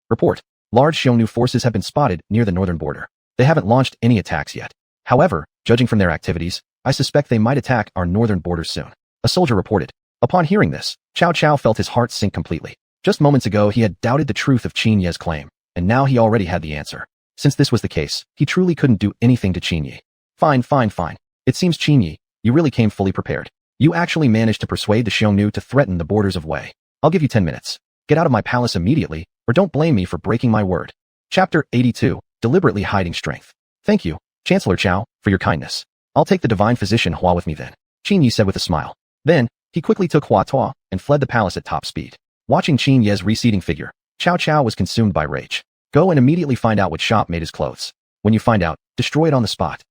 Report. Large Xiongnu forces have been spotted near the northern border. They haven't launched any attacks yet. However, judging from their activities, I suspect they might attack our northern borders soon. A soldier reported. Upon hearing this, Cao Cao felt his heart sink completely. Just moments ago he had doubted the truth of Qin Ye's claim, and now he already had the answer. Since this was the case, he truly couldn't do anything to Qin Ye. Fine. It seems Qin Ye, you really came fully prepared. You actually managed to persuade the Xiongnu to threaten the borders of Wei. I'll give you 10 minutes. Get out of my palace immediately, or don't blame me for breaking my word. Chapter 82, Deliberately Hiding Strength. Thank you, Chancellor Cao, for your kindness. I'll take the divine physician Hua with me then, Qin Ye said with a smile. Then, he quickly took Hua Tuo and fled the palace at top speed. Watching Qin Ye's receding figure, Cao Cao was consumed by rage. Go and immediately find out what shop made his clothes. When you find out, destroy it on the spot.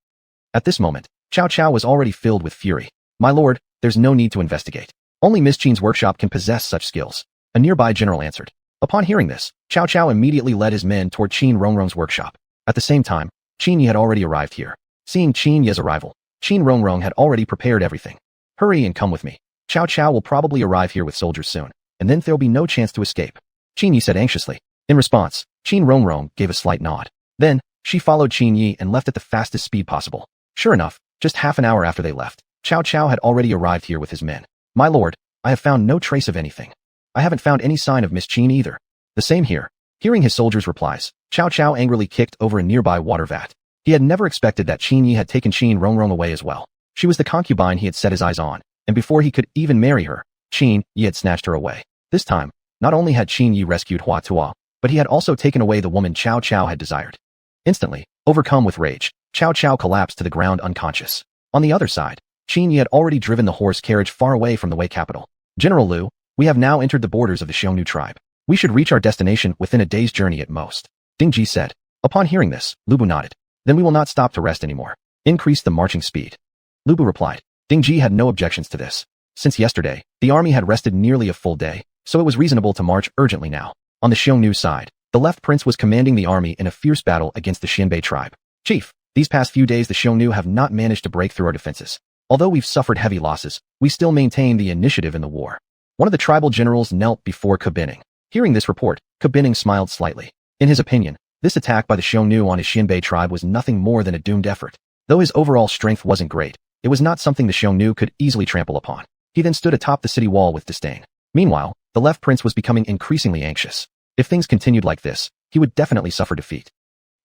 At this moment, Cao Cao was already filled with fury. My lord, there's no need to investigate. Only Miss Qin's workshop can possess such skills. A nearby general answered. Upon hearing this, Cao Cao immediately led his men toward Qin Rongrong's workshop. At the same time, Qin Ye had already arrived here. Seeing Qin Ye's arrival, Qin Rongrong had already prepared everything. Hurry and come with me. Cao Cao will probably arrive here with soldiers soon, and then there'll be no chance to escape. Qin Ye said anxiously. In response, Qin Rongrong gave a slight nod. Then, she followed Qin Ye and left at the fastest speed possible. Sure enough, just half an hour after they left, Cao Cao had already arrived here with his men. My lord, I have found no trace of anything. I haven't found any sign of Miss Qin either. The same here. Hearing his soldiers' replies, Cao Cao angrily kicked over a nearby water vat. He had never expected that Qin Ye had taken Qin Rongrong away as well. She was the concubine he had set his eyes on, and before he could even marry her, Qin Ye had snatched her away. This time, not only had Qin Ye rescued Hua Tuo, but he had also taken away the woman Cao Cao had desired. Instantly, overcome with rage, Cao Cao collapsed to the ground unconscious. On the other side, Qin Ye had already driven the horse carriage far away from the Wei capital. General Liu, we have now entered the borders of the Xiongnu tribe. We should reach our destination within a day's journey at most. Ding Ji said. Upon hearing this, Lu Bu nodded. Then we will not stop to rest anymore. Increase the marching speed. Lu Bu replied. Ding Ji had no objections to this. Since yesterday, the army had rested nearly a full day, so it was reasonable to march urgently now. On the Xiongnu side, the left prince was commanding the army in a fierce battle against the Xianbei tribe. Chief, these past few days the Xiongnu have not managed to break through our defenses. Although we've suffered heavy losses, we still maintain the initiative in the war. One of the tribal generals knelt before Ke Bining. Hearing this report, Ke Bining smiled slightly. In his opinion, this attack by the Xiongnu on his Xianbei tribe was nothing more than a doomed effort. Though his overall strength wasn't great, it was not something the Xiongnu could easily trample upon. He then stood atop the city wall with disdain. Meanwhile, the left prince was becoming increasingly anxious. If things continued like this, he would definitely suffer defeat.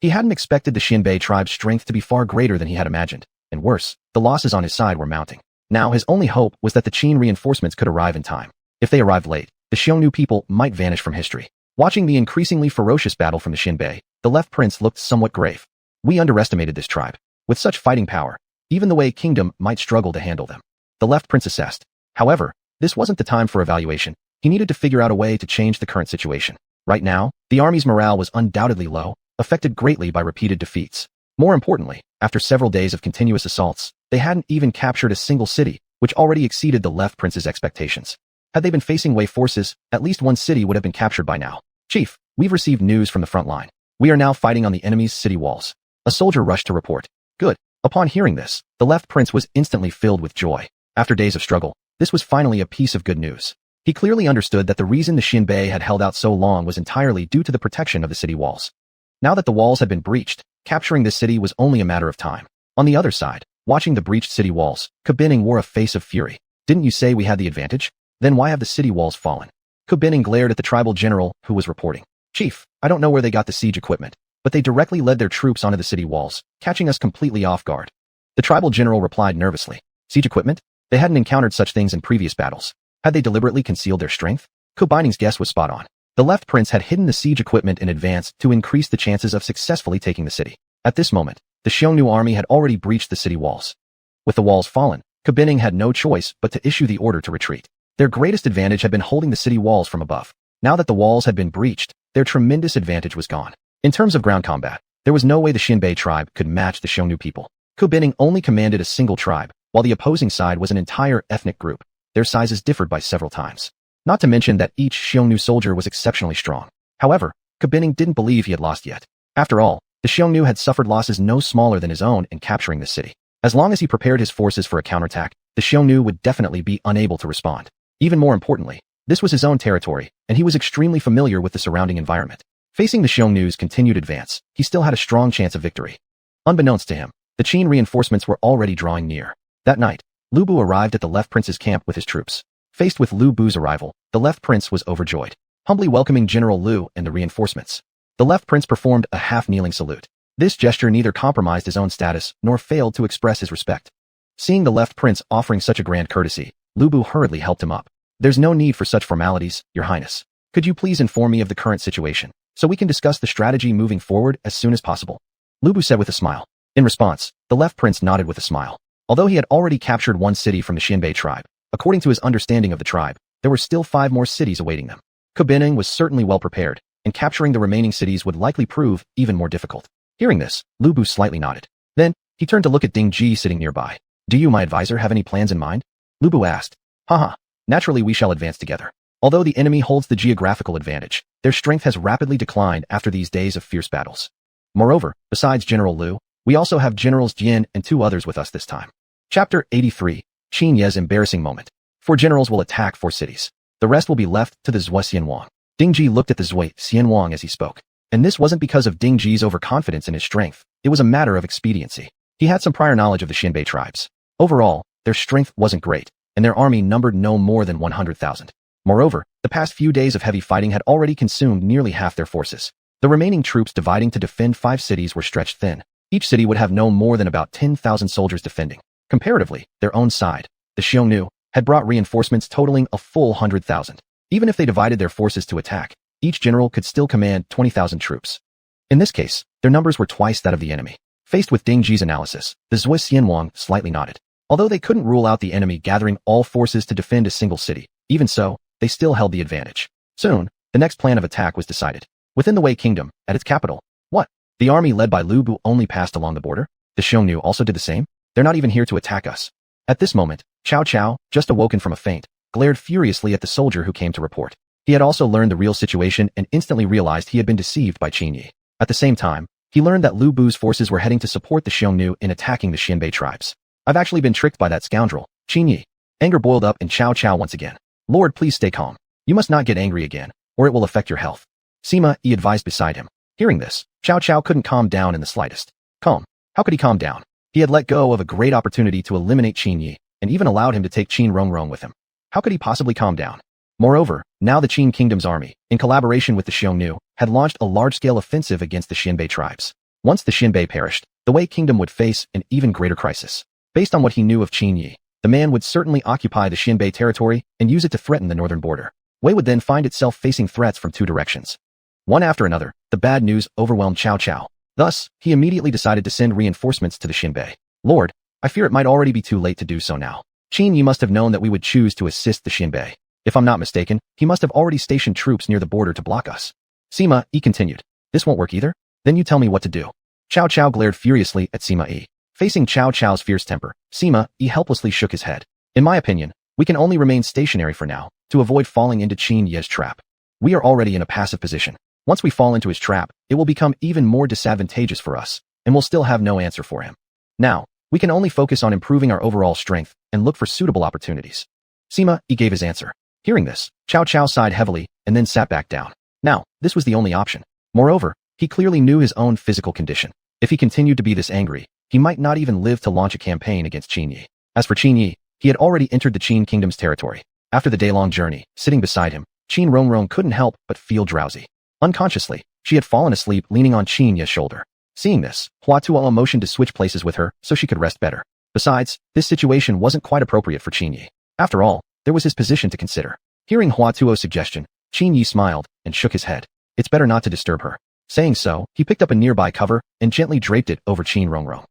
He hadn't expected the Xianbei tribe's strength to be far greater than he had imagined, and worse, the losses on his side were mounting. Now his only hope was that the Qin reinforcements could arrive in time. If they arrived late, the Xiongnu people might vanish from history. Watching the increasingly ferocious battle from the Xianbei, the left prince looked somewhat grave. We underestimated this tribe. With such fighting power, even the Wei kingdom might struggle to handle them. The left prince assessed. However, this wasn't the time for evaluation. He needed to figure out a way to change the current situation. Right now, the army's morale was undoubtedly low, affected greatly by repeated defeats. More importantly, after several days of continuous assaults, they hadn't even captured a single city, which already exceeded the left prince's expectations. Had they been facing Wei forces, at least one city would have been captured by now. Chief, we've received news from the front line. We are now fighting on the enemy's city walls. A soldier rushed to report. Good. Upon hearing this, the left prince was instantly filled with joy. After days of struggle, this was finally a piece of good news. He clearly understood that the reason the Xianbei had held out so long was entirely due to the protection of the city walls. Now that the walls had been breached, capturing this city was only a matter of time. On the other side, watching the breached city walls, Ke Bining wore a face of fury. Didn't you say we had the advantage? Then why have the city walls fallen? Ke Bining glared at the tribal general who was reporting. Chief, I don't know where they got the siege equipment, but they directly led their troops onto the city walls, catching us completely off guard. The tribal general replied nervously. Siege equipment? They hadn't encountered such things in previous battles. Had they deliberately concealed their strength? Ke Bining's guess was spot on. The left prince had hidden the siege equipment in advance to increase the chances of successfully taking the city. At this moment, the Xiongnu army had already breached the city walls. With the walls fallen, Ke Bining had no choice but to issue the order to retreat. Their greatest advantage had been holding the city walls from above. Now that the walls had been breached, their tremendous advantage was gone. In terms of ground combat, there was no way the Xianbei tribe could match the Xiongnu people. Ke Bining only commanded a single tribe, while the opposing side was an entire ethnic group. Their sizes differed by several times. Not to mention that each Xiongnu soldier was exceptionally strong. However, Ke Bining didn't believe he had lost yet. After all, the Xiongnu had suffered losses no smaller than his own in capturing this city. As long as he prepared his forces for a counterattack, the Xiongnu would definitely be unable to respond. Even more importantly, this was his own territory, and he was extremely familiar with the surrounding environment. Facing the Xiongnu's continued advance, he still had a strong chance of victory. Unbeknownst to him, the Qin reinforcements were already drawing near. That night, Lu Bu arrived at the left prince's camp with his troops. Faced with Lu Bu's arrival, the left prince was overjoyed, humbly welcoming General Lu and the reinforcements. The left prince performed a half-kneeling salute. This gesture neither compromised his own status nor failed to express his respect. Seeing the left prince offering such a grand courtesy, Lu Bu hurriedly helped him up. There's no need for such formalities, Your Highness. Could you please inform me of the current situation, so we can discuss the strategy moving forward as soon as possible? Lu Bu said with a smile. In response, the left prince nodded with a smile. Although he had already captured one city from the Xinbei tribe, according to his understanding of the tribe, there were still 5 more cities awaiting them. Kubining was certainly well prepared, and capturing the remaining cities would likely prove even more difficult. Hearing this, Lu Bu slightly nodded. Then, he turned to look at Ding Ji sitting nearby. Do you, my advisor, have any plans in mind? Lu Bu asked. Haha. Naturally we shall advance together. Although the enemy holds the geographical advantage, their strength has rapidly declined after these days of fierce battles. Moreover, besides General Lu, we also have Generals Jin and 2 others with us this time. Chapter 83. Qin Ye's embarrassing moment. 4 generals will attack 4 cities. The rest will be left to the Zhui Xianwang. Ding Ji looked at the Zhui Xianwang as he spoke. And this wasn't because of Ding Ji's overconfidence in his strength. It was a matter of expediency. He had some prior knowledge of the Xinbei tribes. Overall, their strength wasn't great, and their army numbered no more than 100,000. Moreover, the past few days of heavy fighting had already consumed nearly half their forces. The remaining troops dividing to defend 5 cities were stretched thin. Each city would have no more than about 10,000 soldiers defending. Comparatively, their own side, the Xiongnu, had brought reinforcements totaling a full 100,000. Even if they divided their forces to attack, each general could still command 20,000 troops. In this case, their numbers were twice that of the enemy. Faced with Ding Ji's analysis, the Zhui Xianwang slightly nodded. Although they couldn't rule out the enemy gathering all forces to defend a single city, even so, they still held the advantage. Soon, the next plan of attack was decided. Within the Wei Kingdom, at its capital, what? The army led by Lu Bu only passed along the border? The Xiongnu also did the same? They're not even here to attack us. At this moment, Cao Cao, just awoken from a faint, glared furiously at the soldier who came to report. He had also learned the real situation and instantly realized he had been deceived by Qin Yi. At the same time, he learned that Lu Bu's forces were heading to support the Xiongnu in attacking the Xinbei tribes. I've actually been tricked by that scoundrel, Qin Yi. Anger boiled up in Cao Cao once again. Lord, please stay calm. You must not get angry again, or it will affect your health. Sima Yi advised beside him. Hearing this, Cao Cao couldn't calm down in the slightest. Calm? How could he calm down? He had let go of a great opportunity to eliminate Qin Yi, and even allowed him to take Qin Rongrong with him. How could he possibly calm down? Moreover, now the Qin Kingdom's army, in collaboration with the Xiongnu, had launched a large-scale offensive against the Xinbei tribes. Once the Xinbei perished, the Wei Kingdom would face an even greater crisis. Based on what he knew of Qin Yi, the man would certainly occupy the Xinbei territory and use it to threaten the northern border. Wei would then find itself facing threats from 2 directions. One after another, the bad news overwhelmed Cao Cao. Thus, he immediately decided to send reinforcements to the Xinbei. Lord, I fear it might already be too late to do so now. Qin Yi must have known that we would choose to assist the Xinbei. If I'm not mistaken, he must have already stationed troops near the border to block us. Sima Yi continued. This won't work either? Then you tell me what to do. Cao Cao glared furiously at Sima Yi. Facing Cao Cao's fierce temper, Sima Yi helplessly shook his head. In my opinion, we can only remain stationary for now, to avoid falling into Qin Yi's trap. We are already in a passive position. Once we fall into his trap, it will become even more disadvantageous for us, and we'll still have no answer for him. Now, we can only focus on improving our overall strength and look for suitable opportunities. Sima Yi gave his answer. Hearing this, Cao Cao sighed heavily and then sat back down. Now, this was the only option. Moreover, he clearly knew his own physical condition. If he continued to be this angry, he might not even live to launch a campaign against Qin Yi. As for Qin Yi, he had already entered the Qin Kingdom's territory. After the day-long journey, sitting beside him, Qin Rongrong couldn't help but feel drowsy. Unconsciously, she had fallen asleep leaning on Qin Yi's shoulder. Seeing this, Hua Tuo motioned to switch places with her so she could rest better. Besides, this situation wasn't quite appropriate for Qin Yi. After all, there was his position to consider. Hearing Hua Tuo's suggestion, Qin Yi smiled and shook his head. It's better not to disturb her. Saying so, he picked up a nearby cover and gently draped it over Qin Rongrong.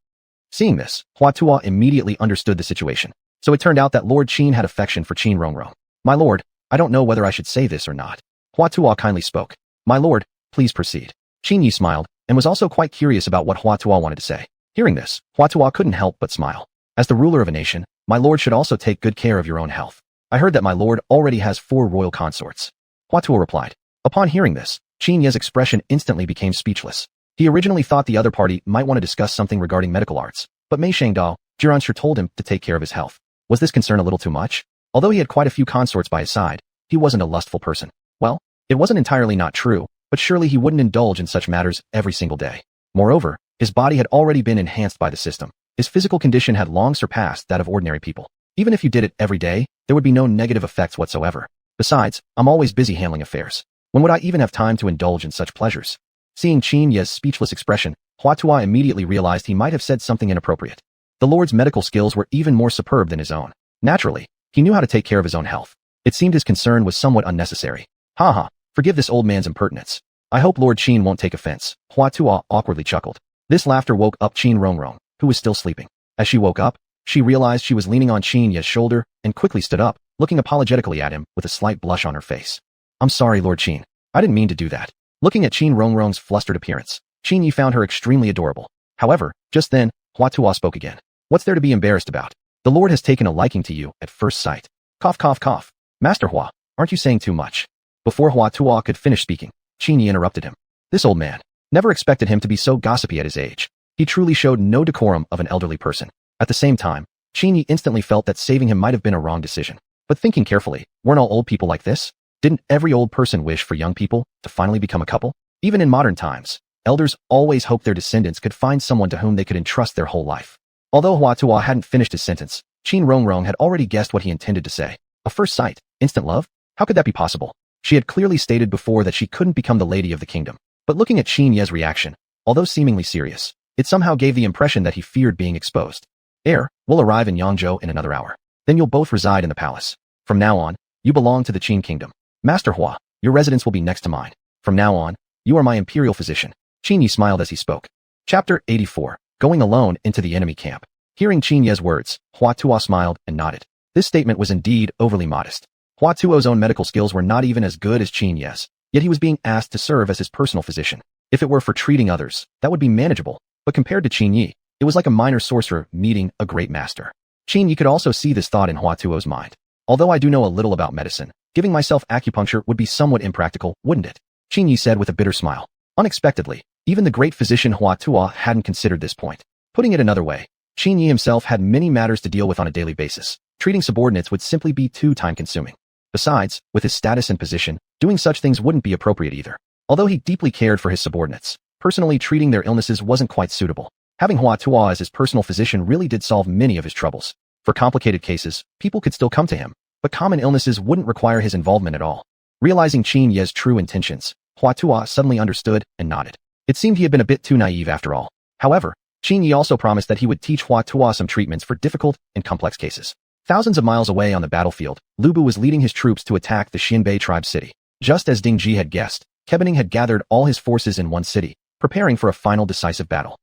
Seeing this, Hua Tuo immediately understood the situation. So it turned out that Lord Qin had affection for Qin Rongrong. My lord, I don't know whether I should say this or not. Hua Tuo kindly spoke. My lord, please proceed. Qin Yi smiled and was also quite curious about what Hua Tuo wanted to say. Hearing this, Hua Tuo couldn't help but smile. As the ruler of a nation, my lord should also take good care of your own health. I heard that my lord already has 4 royal consorts. Hua Tuo replied. Upon hearing this, Qin Yi's expression instantly became speechless. He originally thought the other party might want to discuss something regarding medical arts, but Mei Shangdao, Jiranshi told him to take care of his health. Was this concern a little too much? Although he had quite a few consorts by his side, he wasn't a lustful person. Well, it wasn't entirely not true, but surely he wouldn't indulge in such matters every single day. Moreover, His body had already been enhanced by the system. His physical condition had long surpassed that of ordinary people. Even if you did it every day, there would be no negative effects whatsoever. Besides, I'm always busy handling affairs. When would I even have time to indulge in such pleasures? Seeing Qin Ye's speechless expression, Hua Tuo immediately realized he might have said something inappropriate. The Lord's medical skills were even more superb than his own. Naturally, he knew how to take care of his own health. It seemed his concern was somewhat unnecessary. Haha, forgive this old man's impertinence. I hope Lord Qin won't take offense. Hua Tuo awkwardly chuckled. This laughter woke up Qin Rongrong, who was still sleeping. As she woke up, she realized she was leaning on Qin Ye's shoulder and quickly stood up, looking apologetically at him with a slight blush on her face. I'm sorry, Lord Qin. I didn't mean to do that. Looking at Qin Rongrong's flustered appearance, Qin Yi found her extremely adorable. However, just then, Hua Tuo spoke again. What's there to be embarrassed about? The Lord has taken a liking to you at first sight. Cough, cough, cough. Master Hua, aren't you saying too much? Before Hua Tuo could finish speaking, Qin Yi interrupted him. This old man. Never expected him to be so gossipy at his age. He truly showed no decorum of an elderly person. At the same time, Qin Yi instantly felt that saving him might have been a wrong decision. But thinking carefully, weren't all old people like this? Didn't every old person wish for young people to finally become a couple? Even in modern times, elders always hoped their descendants could find someone to whom they could entrust their whole life. Although Hua Tuo hadn't finished his sentence, Qin Rongrong had already guessed what he intended to say. A first sight, instant love? How could that be possible? She had clearly stated before that she couldn't become the lady of the kingdom. But looking at Qin Ye's reaction, although seemingly serious, it somehow gave the impression that he feared being exposed. We'll arrive in Yangzhou in another hour. Then you'll both reside in the palace. From now on, you belong to the Qin kingdom. Master Hua, your residence will be next to mine. From now on, you are my imperial physician. Qin Yi smiled as he spoke. Chapter 84. Going alone into the enemy camp. Hearing Qin Ye's words, Hua Tuo smiled and nodded. This statement was indeed overly modest. Hua Tuo's own medical skills were not even as good as Qin Ye's, yet he was being asked to serve as his personal physician. If it were for treating others, that would be manageable, but compared to Qin Yi, it was like a minor sorcerer meeting a great master. Qin Yi could also see this thought in Hua Tuo's mind. Although I do know a little about medicine, giving myself acupuncture would be somewhat impractical, wouldn't it? Qin Yi said with a bitter smile. Unexpectedly, even the great physician Hua Tuo hadn't considered this point. Putting it another way, Qin Yi himself had many matters to deal with on a daily basis. Treating subordinates would simply be too time-consuming. Besides, with his status and position, doing such things wouldn't be appropriate either. Although he deeply cared for his subordinates, personally treating their illnesses wasn't quite suitable. Having Hua Tuo as his personal physician really did solve many of his troubles. For complicated cases, people could still come to him, but common illnesses wouldn't require his involvement at all. Realizing Qin Ye's true intentions, Hua Tuo suddenly understood and nodded. It seemed he had been a bit too naive after all. However, Qin Yi also promised that he would teach Hua Tuo some treatments for difficult and complex cases. Thousands of miles away on the battlefield, Lu Bu was leading his troops to attack the Xianbei tribe city. Just as Ding Ji had guessed, Kebening had gathered all his forces in one city, preparing for a final decisive battle.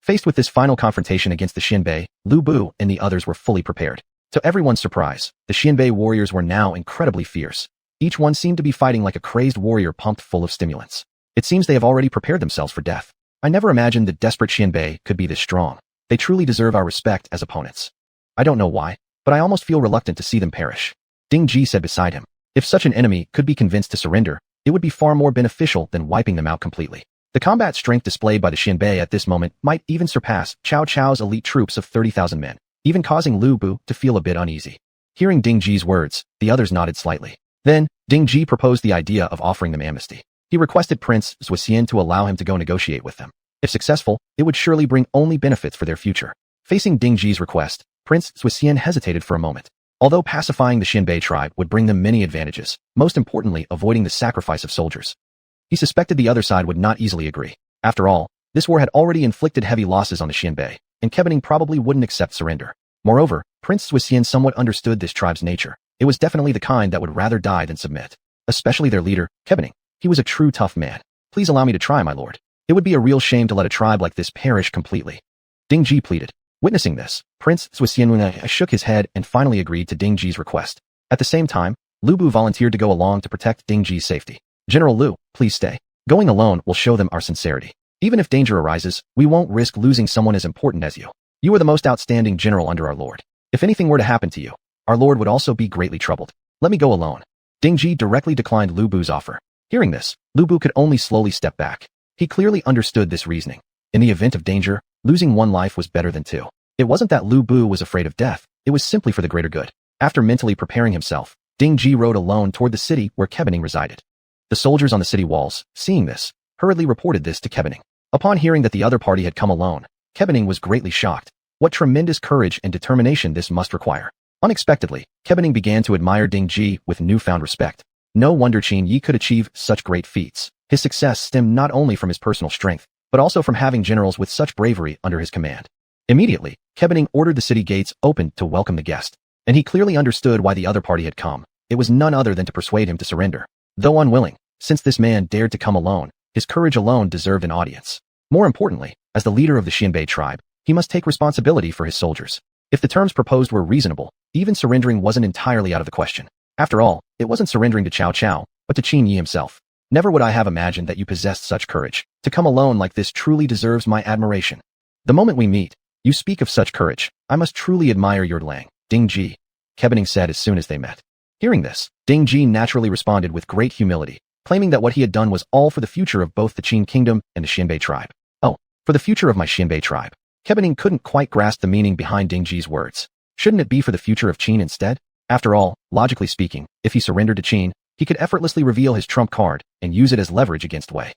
Faced with this final confrontation against the Xianbei, Lu Bu and the others were fully prepared. To everyone's surprise, the Xianbei warriors were now incredibly fierce. Each one seemed to be fighting like a crazed warrior pumped full of stimulants. It seems they have already prepared themselves for death. I never imagined the desperate Xianbei could be this strong. They truly deserve our respect as opponents. I don't know why, but I almost feel reluctant to see them perish. Ding Ji said beside him. If such an enemy could be convinced to surrender, it would be far more beneficial than wiping them out completely. The combat strength displayed by the Xianbei at this moment might even surpass Cao Cao's elite troops of 30,000 men, even causing Lu Bu to feel a bit uneasy. Hearing Ding Ji's words, the others nodded slightly. Then, Ding Ji proposed the idea of offering them amnesty. He requested Prince Zuoxian to allow him to go negotiate with them. If successful, it would surely bring only benefits for their future. Facing Ding Ji's request, Prince Zuoxian hesitated for a moment. Although pacifying the Xianbei tribe would bring them many advantages, most importantly avoiding the sacrifice of soldiers, he suspected the other side would not easily agree. After all, this war had already inflicted heavy losses on the Xianbei, and Kebening probably wouldn't accept surrender. Moreover, Prince Zuoxian somewhat understood this tribe's nature. It was definitely the kind that would rather die than submit. Especially their leader, Kebening. He was a true tough man. Please allow me to try, my lord. It would be a real shame to let a tribe like this perish completely. Ding Ji pleaded. Witnessing this, Prince Zuoxian shook his head and finally agreed to Ding Ji's request. At the same time, Lu Bu volunteered to go along to protect Ding Ji's safety. General Lu, please stay. Going alone will show them our sincerity. Even if danger arises, we won't risk losing someone as important as you. You are the most outstanding general under our lord. If anything were to happen to you, our lord would also be greatly troubled. Let me go alone. Ding Ji directly declined Lu Bu's offer. Hearing this, Lu Bu could only slowly step back. He clearly understood this reasoning. In the event of danger, losing one life was better than two. It wasn't that Lu Bu was afraid of death, it was simply for the greater good. After mentally preparing himself, Ding Ji rode alone toward the city where Kebening resided. The soldiers on the city walls, seeing this, hurriedly reported this to Kebening. Upon hearing that the other party had come alone, Kebening was greatly shocked. What tremendous courage and determination this must require. Unexpectedly, Kebening began to admire Ding Ji with newfound respect. No wonder Qin Yi could achieve such great feats. His success stemmed not only from his personal strength, but also from having generals with such bravery under his command. Immediately, Kebening ordered the city gates opened to welcome the guest, and he clearly understood why the other party had come. It was none other than to persuade him to surrender. Though unwilling, since this man dared to come alone, his courage alone deserved an audience. More importantly, as the leader of the Xianbei tribe, he must take responsibility for his soldiers. If the terms proposed were reasonable, even surrendering wasn't entirely out of the question. After all, it wasn't surrendering to Cao Cao, but to Qin Yi himself. Never would I have imagined that you possessed such courage. To come alone like this truly deserves my admiration. The moment we meet, you speak of such courage. I must truly admire your Lang, Ding Ji, Kebening said as soon as they met. Hearing this, Ding Ji naturally responded with great humility, claiming that what he had done was all for the future of both the Qin kingdom and the Xianbei tribe. Oh, for the future of my Xianbei tribe. Kebening couldn't quite grasp the meaning behind Ding Ji's words. Shouldn't it be for the future of Qin instead? After all, logically speaking, if he surrendered to Qin, he could effortlessly reveal his trump card and use it as leverage against Wei.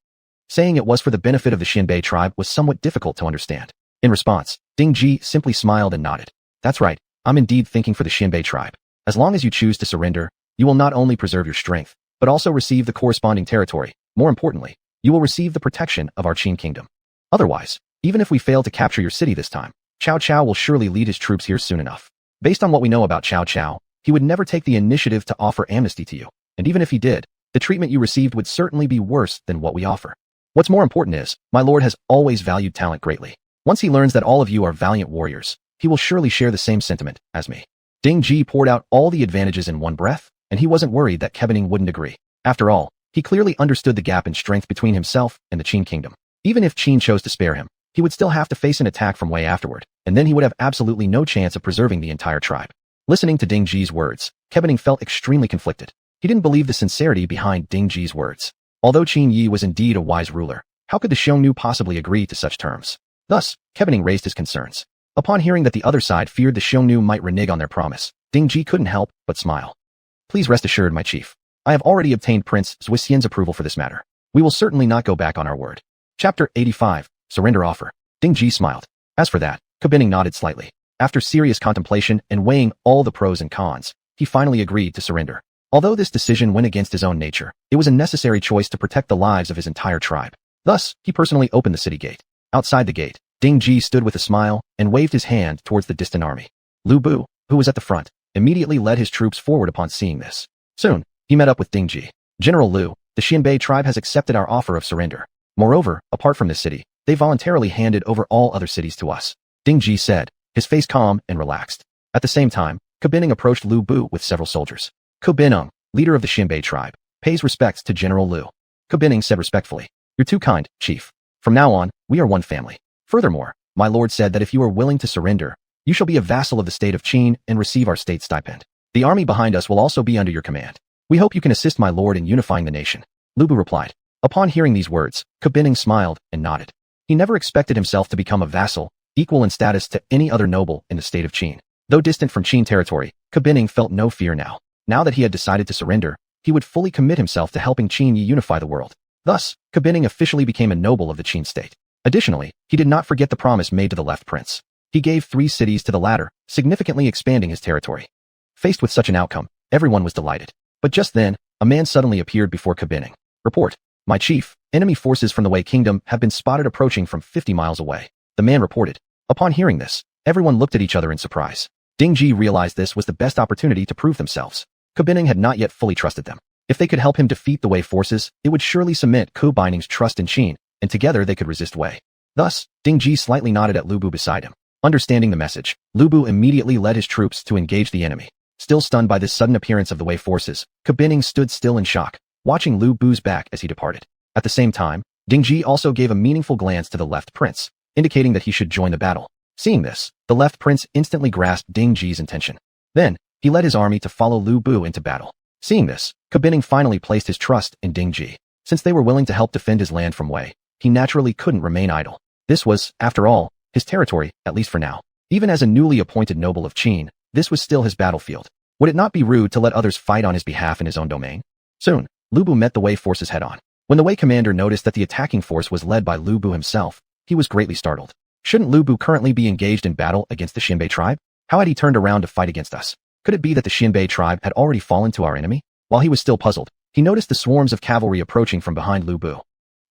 Saying it was for the benefit of the Xianbei tribe was somewhat difficult to understand. In response, Ding Ji simply smiled and nodded. That's right, I'm indeed thinking for the Xianbei tribe. As long as you choose to surrender, you will not only preserve your strength, but also receive the corresponding territory. More importantly, you will receive the protection of our Qin kingdom. Otherwise, even if we fail to capture your city this time, Cao Cao will surely lead his troops here soon enough. Based on what we know about Cao Cao, he would never take the initiative to offer amnesty to you. And even if he did, the treatment you received would certainly be worse than what we offer. What's more important is, my lord has always valued talent greatly. Once he learns that all of you are valiant warriors, he will surely share the same sentiment as me. Ding Ji poured out all the advantages in one breath, and he wasn't worried that Kebening wouldn't agree. After all, he clearly understood the gap in strength between himself and the Qin kingdom. Even if Qin chose to spare him, he would still have to face an attack from Wei afterward, and then he would have absolutely no chance of preserving the entire tribe. Listening to Ding Ji's words, Kebening felt extremely conflicted. He didn't believe the sincerity behind Ding Ji's words. Although Qin Yi was indeed a wise ruler, how could the Xiongnu possibly agree to such terms? Thus, Kebening raised his concerns. Upon hearing that the other side feared the Xiongnu might renege on their promise, Ding Ji couldn't help but smile. Please rest assured, my chief. I have already obtained Prince Zuixian's approval for this matter. We will certainly not go back on our word. Chapter 85, Surrender Offer. Ding Ji smiled. As for that, Kebening nodded slightly. After serious contemplation and weighing all the pros and cons, he finally agreed to surrender. Although this decision went against his own nature, it was a necessary choice to protect the lives of his entire tribe. Thus, he personally opened the city gate. Outside the gate, Ding Ji stood with a smile and waved his hand towards the distant army. Lu Bu, who was at the front, immediately led his troops forward upon seeing this. Soon, he met up with Ding Ji. General Lu, the Xianbei tribe has accepted our offer of surrender. Moreover, apart from this city, they voluntarily handed over all other cities to us. Ding Ji said, his face calm and relaxed. At the same time, Kebening approached Lu Bu with several soldiers. Kebening, leader of the Xianbei tribe, pays respects to General Lu. Kebening said respectfully, you're too kind, chief. From now on, we are one family. Furthermore, my lord said that if you are willing to surrender, you shall be a vassal of the state of Qin and receive our state stipend. The army behind us will also be under your command. We hope you can assist my lord in unifying the nation. Lu Bu replied. Upon hearing these words, Kebening smiled and nodded. He never expected himself to become a vassal, equal in status to any other noble in the state of Qin. Though distant from Qin territory, Kebening felt no fear now. Now that he had decided to surrender, he would fully commit himself to helping Qin Yi unify the world. Thus, Kebening officially became a noble of the Qin state. Additionally, he did not forget the promise made to the left prince. He gave 3 cities to the latter, significantly expanding his territory. Faced with such an outcome, everyone was delighted. But just then, a man suddenly appeared before Kebening. Report. My chief, enemy forces from the Wei kingdom have been spotted approaching from 50 miles away. The man reported. Upon hearing this, everyone looked at each other in surprise. Ding Ji realized this was the best opportunity to prove themselves. Kebening had not yet fully trusted them. If they could help him defeat the Wei forces, it would surely cement Kebining's trust in Qin, and together they could resist Wei. Thus, Ding Ji slightly nodded at Lu Bu beside him. Understanding the message, Lu Bu immediately led his troops to engage the enemy. Still stunned by this sudden appearance of the Wei forces, Kebening stood still in shock, watching Lu Bu's back as he departed. At the same time, Ding Ji also gave a meaningful glance to the left prince, indicating that he should join the battle. Seeing this, the left prince instantly grasped Ding Ji's intention. Then, he led his army to follow Lu Bu into battle. Seeing this, Kebening finally placed his trust in Ding Ji. Since they were willing to help defend his land from Wei, he naturally couldn't remain idle. This was, after all, his territory, at least for now. Even as a newly appointed noble of Qin, this was still his battlefield. Would it not be rude to let others fight on his behalf in his own domain? Soon, Lu Bu met the Wei forces head-on. When the Wei commander noticed that the attacking force was led by Lu Bu himself, he was greatly startled. Shouldn't Lu Bu currently be engaged in battle against the Xinbei tribe? How had he turned around to fight against us? Could it be that the Xinbei tribe had already fallen to our enemy? While he was still puzzled, he noticed the swarms of cavalry approaching from behind Lu Bu.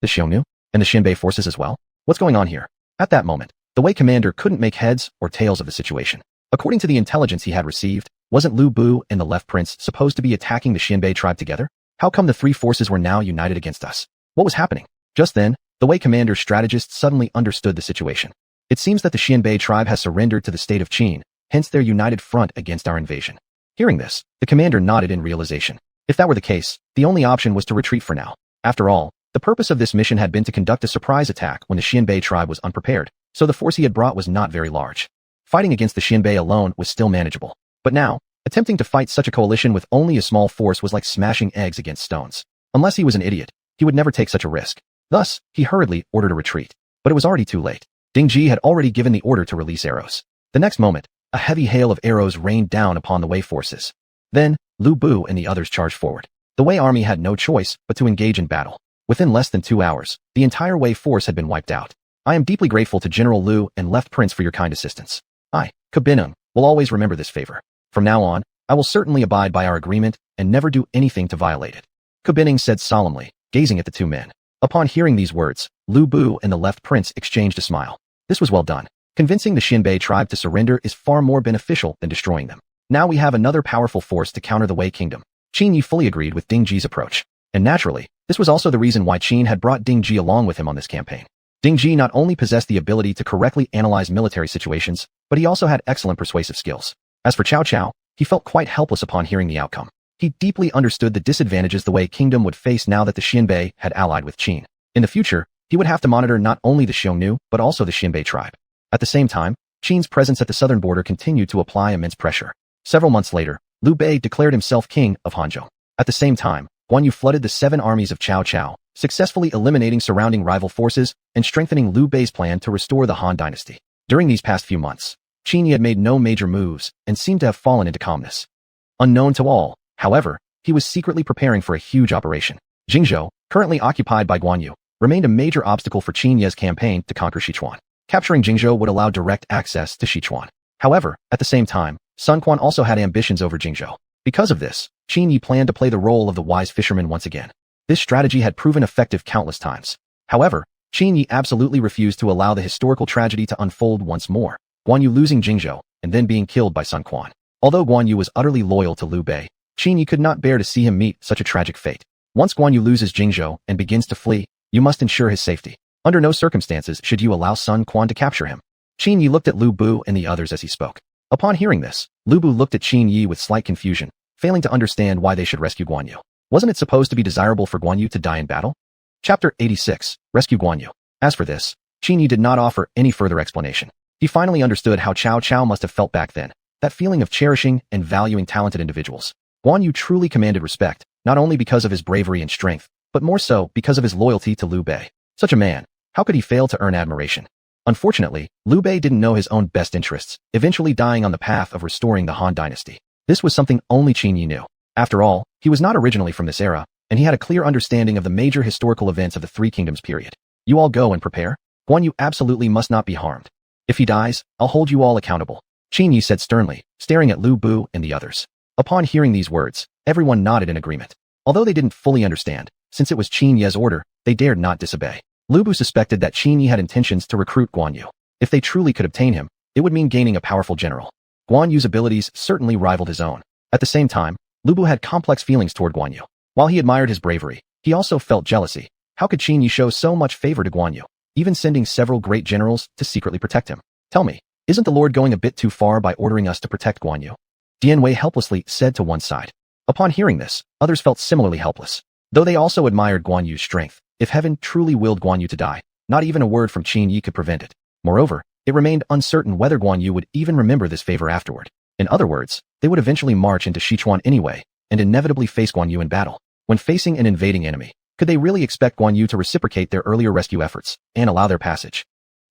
The Xiongnu? And the Xinbei forces as well? What's going on here? At that moment, the Wei commander couldn't make heads or tails of the situation. According to the intelligence he had received, wasn't Lu Bu and the left prince supposed to be attacking the Xinbei tribe together? How come the three forces were now united against us? What was happening? Just then, the Wei commander's strategist suddenly understood the situation. It seems that the Xinbei tribe has surrendered to the state of Qin, hence their united front against our invasion. Hearing this, the commander nodded in realization. If that were the case, the only option was to retreat for now. After all, the purpose of this mission had been to conduct a surprise attack when the Xinbei tribe was unprepared, so the force he had brought was not very large. Fighting against the Xinbei alone was still manageable. But now, attempting to fight such a coalition with only a small force was like smashing eggs against stones. Unless he was an idiot, he would never take such a risk. Thus, he hurriedly ordered a retreat. But it was already too late. Ding Ji had already given the order to release arrows. The next moment, a heavy hail of arrows rained down upon the Wei forces. Then, Lu Bu and the others charged forward. The Wei army had no choice but to engage in battle. Within less than 2 hours, the entire Wei force had been wiped out. I am deeply grateful to General Lu and Left Prince for your kind assistance. I, Kabinung, will always remember this favor. From now on, I will certainly abide by our agreement and never do anything to violate it. Kabinung said solemnly, gazing at the two men. Upon hearing these words, Lu Bu and the Left Prince exchanged a smile. This was well done. Convincing the Xinbei tribe to surrender is far more beneficial than destroying them. Now we have another powerful force to counter the Wei kingdom. Qin Yi fully agreed with Ding Ji's approach. And naturally, this was also the reason why Qin had brought Ding Ji along with him on this campaign. Ding Ji not only possessed the ability to correctly analyze military situations, but he also had excellent persuasive skills. As for Cao Cao, he felt quite helpless upon hearing the outcome. He deeply understood the disadvantages the Wei kingdom would face now that the Xinbei had allied with Qin. In the future, he would have to monitor not only the Xiongnu, but also the Xinbei tribe. At the same time, Qin's presence at the southern border continued to apply immense pressure. Several months later, Liu Bei declared himself king of Hanzhou. At the same time, Guan Yu flooded the 7 armies of Cao Cao, successfully eliminating surrounding rival forces and strengthening Liu Bei's plan to restore the Han Dynasty. During these past few months, Qin Yi had made no major moves and seemed to have fallen into calmness. Unknown to all, however, he was secretly preparing for a huge operation. Jingzhou, currently occupied by Guan Yu, remained a major obstacle for Qin Yi's campaign to conquer Sichuan. Capturing Jingzhou would allow direct access to Sichuan. However, at the same time, Sun Quan also had ambitions over Jingzhou. Because of this, Qin Yi planned to play the role of the wise fisherman once again. This strategy had proven effective countless times. However, Qin Yi absolutely refused to allow the historical tragedy to unfold once more, Guan Yu losing Jingzhou and then being killed by Sun Quan. Although Guan Yu was utterly loyal to Liu Bei, Qin Yi could not bear to see him meet such a tragic fate. Once Guan Yu loses Jingzhou and begins to flee, you must ensure his safety. Under no circumstances should you allow Sun Quan to capture him. Qin Yi looked at Lu Bu and the others as he spoke. Upon hearing this, Lu Bu looked at Qin Yi with slight confusion, failing to understand why they should rescue Guan Yu. Wasn't it supposed to be desirable for Guan Yu to die in battle? Chapter 86, Rescue Guan Yu. As for this, Qin Yi did not offer any further explanation. He finally understood how Cao Cao must have felt back then, that feeling of cherishing and valuing talented individuals. Guan Yu truly commanded respect, not only because of his bravery and strength, but more so because of his loyalty to Liu Bei. Such a man, how could he fail to earn admiration? Unfortunately, Liu Bei didn't know his own best interests, eventually dying on the path of restoring the Han Dynasty. This was something only Qin Yi knew. After all, he was not originally from this era, and he had a clear understanding of the major historical events of the Three Kingdoms period. You all go and prepare. Guan Yu absolutely must not be harmed. If he dies, I'll hold you all accountable, Qin Yi said sternly, staring at Lu Bu and the others. Upon hearing these words, everyone nodded in agreement. Although they didn't fully understand, since it was Qin Yi's order, they dared not disobey. Lu Bu suspected that Qin Yi had intentions to recruit Guan Yu. If they truly could obtain him, it would mean gaining a powerful general. Guan Yu's abilities certainly rivaled his own. At the same time, Lu Bu had complex feelings toward Guan Yu. While he admired his bravery, he also felt jealousy. How could Qin Yi show so much favor to Guan Yu, even sending several great generals to secretly protect him? Tell me, isn't the Lord going a bit too far by ordering us to protect Guan Yu? Dian Wei helplessly said to one side. Upon hearing this, others felt similarly helpless. Though they also admired Guan Yu's strength, if heaven truly willed Guan Yu to die, not even a word from Qin Yi could prevent it. Moreover, it remained uncertain whether Guan Yu would even remember this favor afterward. In other words, they would eventually march into Sichuan anyway, and inevitably face Guan Yu in battle. When facing an invading enemy, could they really expect Guan Yu to reciprocate their earlier rescue efforts and allow their passage?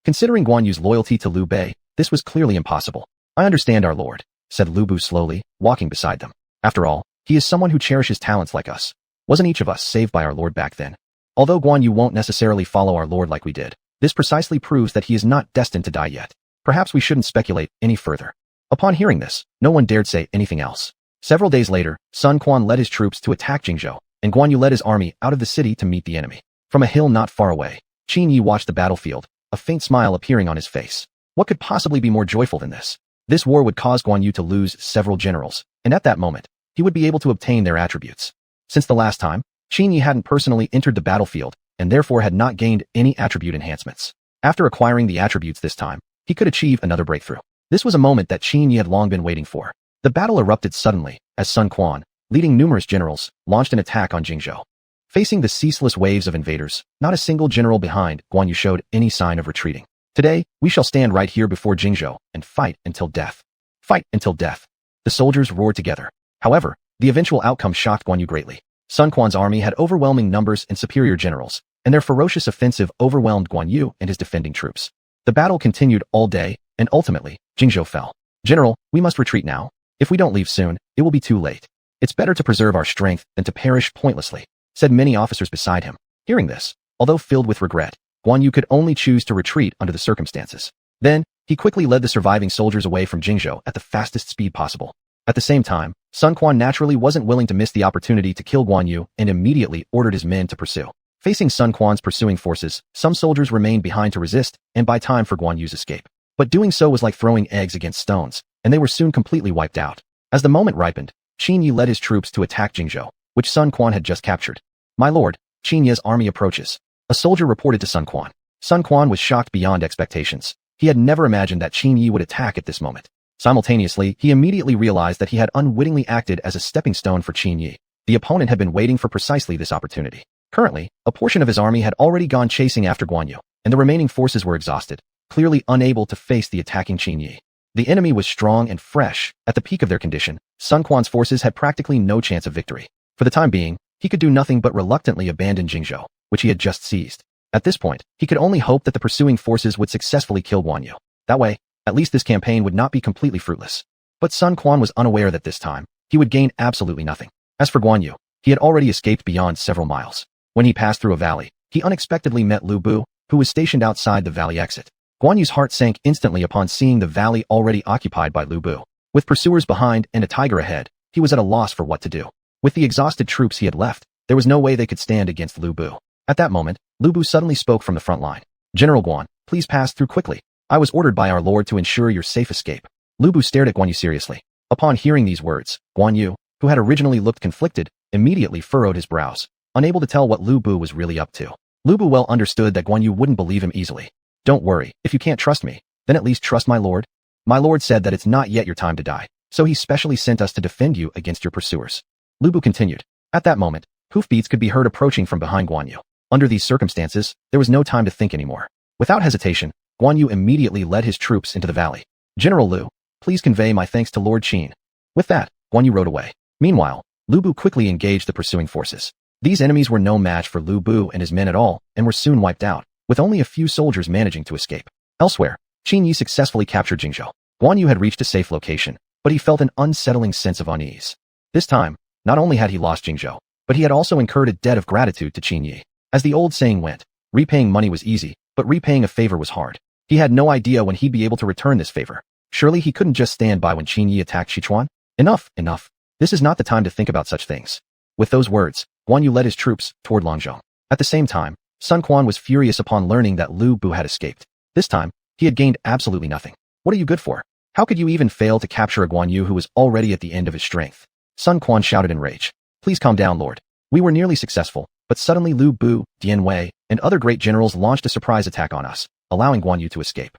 Considering Guan Yu's loyalty to Liu Bei, this was clearly impossible. I understand, our lord, said Lu Bu slowly, walking beside them. After all, he is someone who cherishes talents like us. Wasn't each of us saved by our lord back then? Although Guan Yu won't necessarily follow our lord like we did, this precisely proves that he is not destined to die yet. Perhaps we shouldn't speculate any further." Upon hearing this, no one dared say anything else. Several days later, Sun Quan led his troops to attack Jingzhou, and Guan Yu led his army out of the city to meet the enemy. From a hill not far away, Qin Yi watched the battlefield, a faint smile appearing on his face. What could possibly be more joyful than this? This war would cause Guan Yu to lose several generals, and at that moment, he would be able to obtain their attributes. Since the last time, Qin Yi hadn't personally entered the battlefield, and therefore had not gained any attribute enhancements. After acquiring the attributes this time, he could achieve another breakthrough. This was a moment that Qin Yi had long been waiting for. The battle erupted suddenly, as Sun Quan, leading numerous generals, launched an attack on Jingzhou. Facing the ceaseless waves of invaders, not a single general behind Guan Yu showed any sign of retreating. "Today, we shall stand right here before Jingzhou and fight until death. Fight until death." The soldiers roared together. However, the eventual outcome shocked Guan Yu greatly. Sun Quan's army had overwhelming numbers and superior generals, and their ferocious offensive overwhelmed Guan Yu and his defending troops. The battle continued all day, and ultimately, Jingzhou fell. "General, we must retreat now. If we don't leave soon, it will be too late. It's better to preserve our strength than to perish pointlessly," said many officers beside him. Hearing this, although filled with regret, Guan Yu could only choose to retreat under the circumstances. Then, he quickly led the surviving soldiers away from Jingzhou at the fastest speed possible. At the same time, Sun Quan naturally wasn't willing to miss the opportunity to kill Guan Yu and immediately ordered his men to pursue. Facing Sun Quan's pursuing forces, some soldiers remained behind to resist and buy time for Guan Yu's escape. But doing so was like throwing eggs against stones, and they were soon completely wiped out. As the moment ripened, Qin Yi led his troops to attack Jingzhou, which Sun Quan had just captured. "My lord, Qin Yi's army approaches," a soldier reported to Sun Quan. Sun Quan was shocked beyond expectations. He had never imagined that Qin Yi would attack at this moment. Simultaneously, he immediately realized that he had unwittingly acted as a stepping stone for Qin Yi. The opponent had been waiting for precisely this opportunity. Currently, a portion of his army had already gone chasing after Guan Yu, and the remaining forces were exhausted, clearly unable to face the attacking Qin Yi. The enemy was strong and fresh. At the peak of their condition, Sun Quan's forces had practically no chance of victory. For the time being, he could do nothing but reluctantly abandon Jingzhou, which he had just seized. At this point, he could only hope that the pursuing forces would successfully kill Guan Yu. That way, at least this campaign would not be completely fruitless. But Sun Quan was unaware that this time, he would gain absolutely nothing. As for Guan Yu, he had already escaped beyond several miles. When he passed through a valley, he unexpectedly met Lu Bu, who was stationed outside the valley exit. Guan Yu's heart sank instantly upon seeing the valley already occupied by Lu Bu. With pursuers behind and a tiger ahead, he was at a loss for what to do. With the exhausted troops he had left, there was no way they could stand against Lu Bu. At that moment, Lu Bu suddenly spoke from the front line. "General Guan, please pass through quickly. I was ordered by our lord to ensure your safe escape." Lu Bu stared at Guan Yu seriously. Upon hearing these words, Guan Yu, who had originally looked conflicted, immediately furrowed his brows, unable to tell what Lu Bu was really up to. Lu Bu well understood that Guan Yu wouldn't believe him easily. "Don't worry, if you can't trust me, then at least trust my lord. My lord said that it's not yet your time to die, so he specially sent us to defend you against your pursuers." Lu Bu continued. At that moment, hoofbeats could be heard approaching from behind Guan Yu. Under these circumstances, there was no time to think anymore. Without hesitation, Guan Yu immediately led his troops into the valley. "General Lu, please convey my thanks to Lord Qin." With that, Guan Yu rode away. Meanwhile, Lu Bu quickly engaged the pursuing forces. These enemies were no match for Lu Bu and his men at all, and were soon wiped out, with only a few soldiers managing to escape. Elsewhere, Qin Yi successfully captured Jingzhou. Guan Yu had reached a safe location, but he felt an unsettling sense of unease. This time, not only had he lost Jingzhou, but he had also incurred a debt of gratitude to Qin Yi. As the old saying went, repaying money was easy, but repaying a favor was hard. He had no idea when he'd be able to return this favor. Surely he couldn't just stand by when Qin Yi attacked Sichuan? Enough, enough. This is not the time to think about such things. With those words, Guan Yu led his troops toward Langzhou. At the same time, Sun Quan was furious upon learning that Lu Bu had escaped. This time, he had gained absolutely nothing. "What are you good for? How could you even fail to capture a Guan Yu who was already at the end of his strength?" Sun Quan shouted in rage. "Please calm down, lord. We were nearly successful, but suddenly Lu Bu, Dian Wei, and other great generals launched a surprise attack on us, allowing Guan Yu to escape."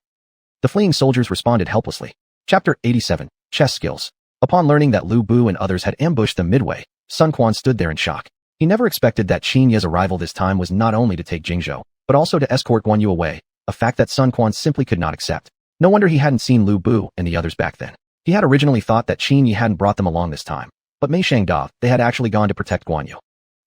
The fleeing soldiers responded helplessly. Chapter 87, Chess Skills. Upon learning that Lu Bu and others had ambushed them midway, Sun Quan stood there in shock. He never expected that Qin Yi's arrival this time was not only to take Jingzhou, but also to escort Guan Yu away, a fact that Sun Quan simply could not accept. No wonder he hadn't seen Lu Bu and the others back then. He had originally thought that Qin Yi hadn't brought them along this time, but Mei Shangda, they had actually gone to protect Guan Yu.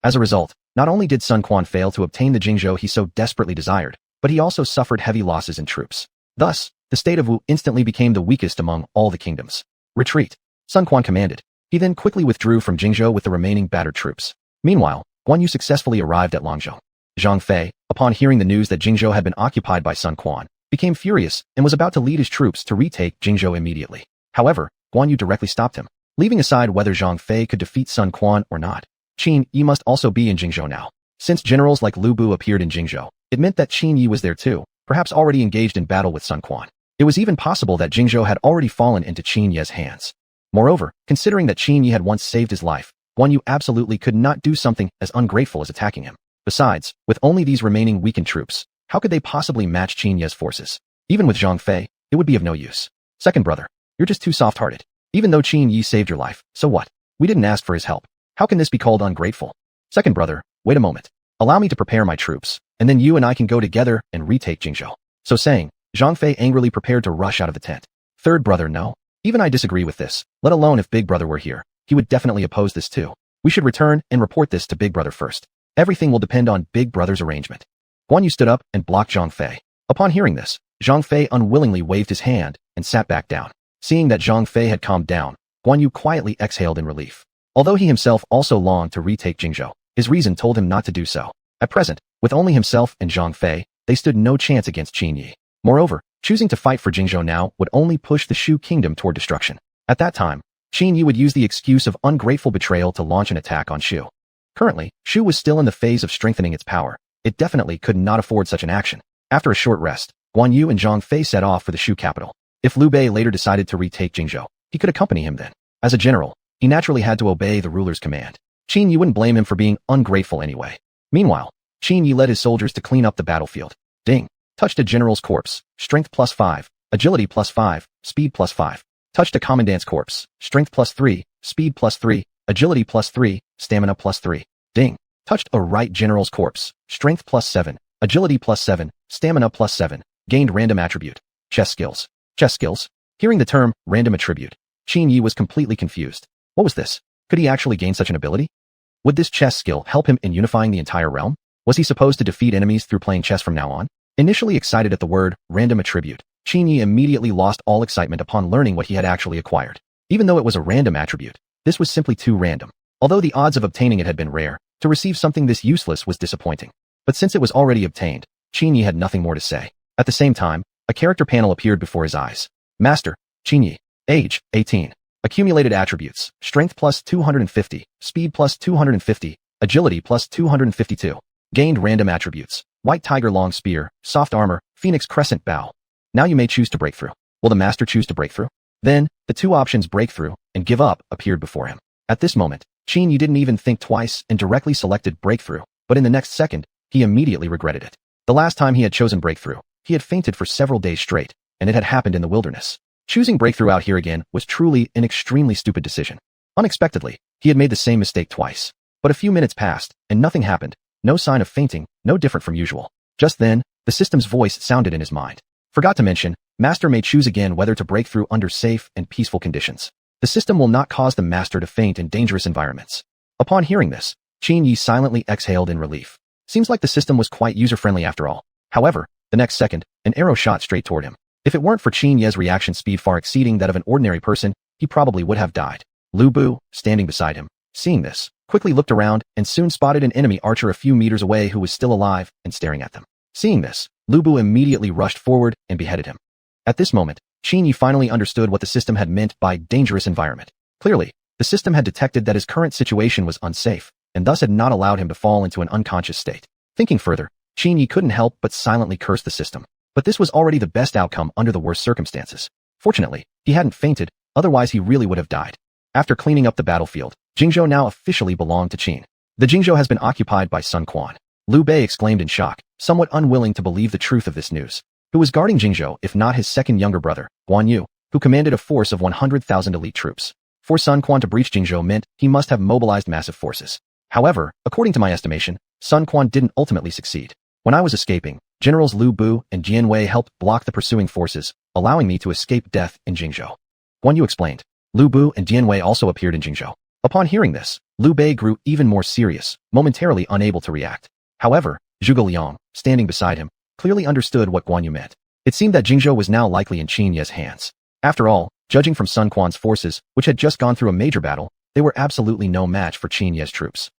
As a result, not only did Sun Quan fail to obtain the Jingzhou he so desperately desired, but he also suffered heavy losses in troops. Thus, the state of Wu instantly became the weakest among all the kingdoms. "Retreat," Sun Quan commanded. He then quickly withdrew from Jingzhou with the remaining battered troops. Meanwhile, Guan Yu successfully arrived at Langzhou. Zhang Fei, upon hearing the news that Jingzhou had been occupied by Sun Quan, became furious and was about to lead his troops to retake Jingzhou immediately. However, Guan Yu directly stopped him, leaving aside whether Zhang Fei could defeat Sun Quan or not. Qin Yi must also be in Jingzhou now. Since generals like Lu Bu appeared in Jingzhou, it meant that Qin Yi was there too, perhaps already engaged in battle with Sun Quan. It was even possible that Jingzhou had already fallen into Qin Yi's hands. Moreover, considering that Qin Yi had once saved his life, Guan Yu absolutely could not do something as ungrateful as attacking him. Besides, with only these remaining weakened troops, how could they possibly match Qin Yi's forces? Even with Zhang Fei, it would be of no use. Second brother, you're just too soft-hearted. Even though Qin Yi saved your life, so what? We didn't ask for his help. How can this be called ungrateful? Second brother, wait a moment. Allow me to prepare my troops, and then you and I can go together and retake Jingzhou. So saying, Zhang Fei angrily prepared to rush out of the tent. Third brother, no. Even I disagree with this, let alone if Big Brother were here. He would definitely oppose this too. We should return and report this to Big Brother first. Everything will depend on Big Brother's arrangement. Guan Yu stood up and blocked Zhang Fei. Upon hearing this, Zhang Fei unwillingly waved his hand and sat back down. Seeing that Zhang Fei had calmed down, Guan Yu quietly exhaled in relief. Although he himself also longed to retake Jingzhou, his reason told him not to do so. At present, with only himself and Zhang Fei, they stood no chance against Qin Yi. Moreover, choosing to fight for Jingzhou now would only push the Shu kingdom toward destruction. At that time, Qin Yi would use the excuse of ungrateful betrayal to launch an attack on Shu. Currently, Shu was still in the phase of strengthening its power. It definitely could not afford such an action. After a short rest, Guan Yu and Zhang Fei set off for the Shu capital. If Liu Bei later decided to retake Jingzhou, he could accompany him then. As a general, he naturally had to obey the ruler's command. Qin Yi wouldn't blame him for being ungrateful anyway. Meanwhile, Qin Yi led his soldiers to clean up the battlefield. Ding. Touched a general's corpse, strength +5, agility +5, speed +5. Touched a commandant's corpse, strength +3, speed +3, agility +3, stamina +3. Ding. Touched a right general's corpse, strength +7, agility +7, stamina +7. Gained random attribute. Chess skills. Chess skills? Hearing the term, random attribute, Qin Yi was completely confused. What was this? Could he actually gain such an ability? Would this chess skill help him in unifying the entire realm? Was he supposed to defeat enemies through playing chess from now on? Initially excited at the word, random attribute, Qin Yi immediately lost all excitement upon learning what he had actually acquired. Even though it was a random attribute, this was simply too random. Although the odds of obtaining it had been rare, to receive something this useless was disappointing. But since it was already obtained, Qin Yi had nothing more to say. At the same time, a character panel appeared before his eyes. Master, Qin Yi. Age, 18. Accumulated attributes, strength +250, speed +250, agility +252. Gained random attributes, white tiger long spear, soft armor, phoenix crescent bow. Now you may choose to break through. Will the master choose to break through? Then, the two options break through and give up appeared before him. At this moment, Qin Yi didn't even think twice and directly selected breakthrough, but in the next second, he immediately regretted it. The last time he had chosen breakthrough, he had fainted for several days straight, and it had happened in the wilderness. Choosing breakthrough out here again was truly an extremely stupid decision. Unexpectedly, he had made the same mistake twice. But a few minutes passed, and nothing happened. No sign of fainting, no different from usual. Just then, the system's voice sounded in his mind. Forgot to mention, Master may choose again whether to break through under safe and peaceful conditions. The system will not cause the Master to faint in dangerous environments. Upon hearing this, Qin Yi silently exhaled in relief. Seems like the system was quite user-friendly after all. However, the next second, an arrow shot straight toward him. If it weren't for Qin Yi's reaction speed far exceeding that of an ordinary person, he probably would have died. Lu Bu, standing beside him, seeing this, quickly looked around and soon spotted an enemy archer a few meters away who was still alive and staring at them. Seeing this, Lu Bu immediately rushed forward and beheaded him. At this moment, Qin Yi finally understood what the system had meant by dangerous environment. Clearly, the system had detected that his current situation was unsafe, and thus had not allowed him to fall into an unconscious state. Thinking further, Qin Yi couldn't help but silently curse the system. But this was already the best outcome under the worst circumstances. Fortunately, he hadn't fainted, otherwise he really would have died. After cleaning up the battlefield, Jingzhou now officially belonged to Qin. The Jingzhou has been occupied by Sun Quan. Liu Bei exclaimed in shock, somewhat unwilling to believe the truth of this news. Who was guarding Jingzhou if not his second younger brother, Guan Yu, who commanded a force of 100,000 elite troops? For Sun Quan to breach Jingzhou meant he must have mobilized massive forces. However, according to my estimation, Sun Quan didn't ultimately succeed. When I was escaping, Generals Lu Bu and Jian Wei helped block the pursuing forces, allowing me to escape death in Jingzhou. Guan Yu explained. Lu Bu and Jian Wei also appeared in Jingzhou. Upon hearing this, Liu Bei grew even more serious, momentarily unable to react. However, Zhuge Liang, standing beside him, clearly understood what Guan Yu meant. It seemed that Jingzhou was now likely in Qin Yi's hands. After all, judging from Sun Quan's forces, which had just gone through a major battle, they were absolutely no match for Qin Yi's troops.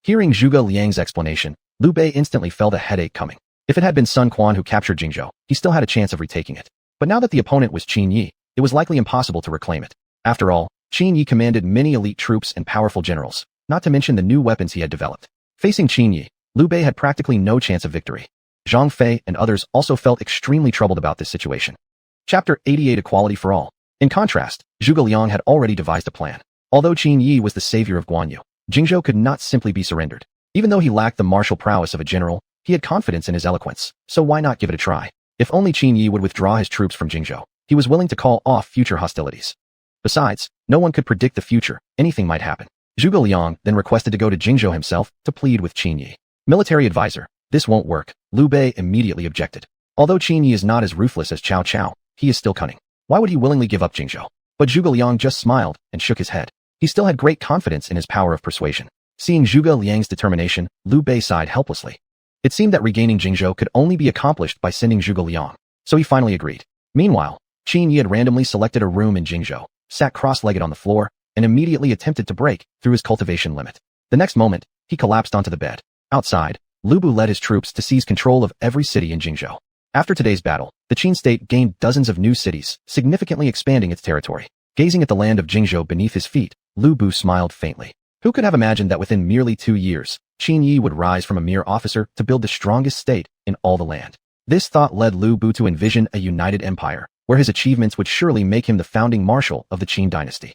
Hearing Zhuge Liang's explanation, Liu Bei instantly felt a headache coming. If it had been Sun Quan who captured Jingzhou, he still had a chance of retaking it. But now that the opponent was Qin Yi, it was likely impossible to reclaim it. After all, Qin Yi commanded many elite troops and powerful generals, not to mention the new weapons he had developed. Facing Qin Yi, Liu Bei had practically no chance of victory. Zhang Fei and others also felt extremely troubled about this situation. Chapter 88 Equality for All. In contrast, Zhuge Liang had already devised a plan. Although Qin Yi was the savior of Guanyu, Jingzhou could not simply be surrendered. Even though he lacked the martial prowess of a general, he had confidence in his eloquence, so why not give it a try? If only Qin Yi would withdraw his troops from Jingzhou, he was willing to call off future hostilities. Besides, no one could predict the future, anything might happen. Zhuge Liang then requested to go to Jingzhou himself to plead with Qin Yi. Military advisor, this won't work, Liu Bei immediately objected. Although Qin Yi is not as ruthless as Cao Cao, he is still cunning. Why would he willingly give up Jingzhou? But Zhuge Liang just smiled and shook his head. He still had great confidence in his power of persuasion. Seeing Zhuge Liang's determination, Liu Bei sighed helplessly. It seemed that regaining Jingzhou could only be accomplished by sending Zhuge Liang, so he finally agreed. Meanwhile, Qin Yi had randomly selected a room in Jingzhou, sat cross-legged on the floor, and immediately attempted to break through his cultivation limit. The next moment, he collapsed onto the bed. Outside, Lu Bu led his troops to seize control of every city in Jingzhou. After today's battle, the Qin state gained dozens of new cities, significantly expanding its territory. Gazing at the land of Jingzhou beneath his feet, Lu Bu smiled faintly. Who could have imagined that within merely 2 years, Qin Yi would rise from a mere officer to build the strongest state in all the land? This thought led Lu Bu to envision a united empire, where his achievements would surely make him the founding marshal of the Qin dynasty.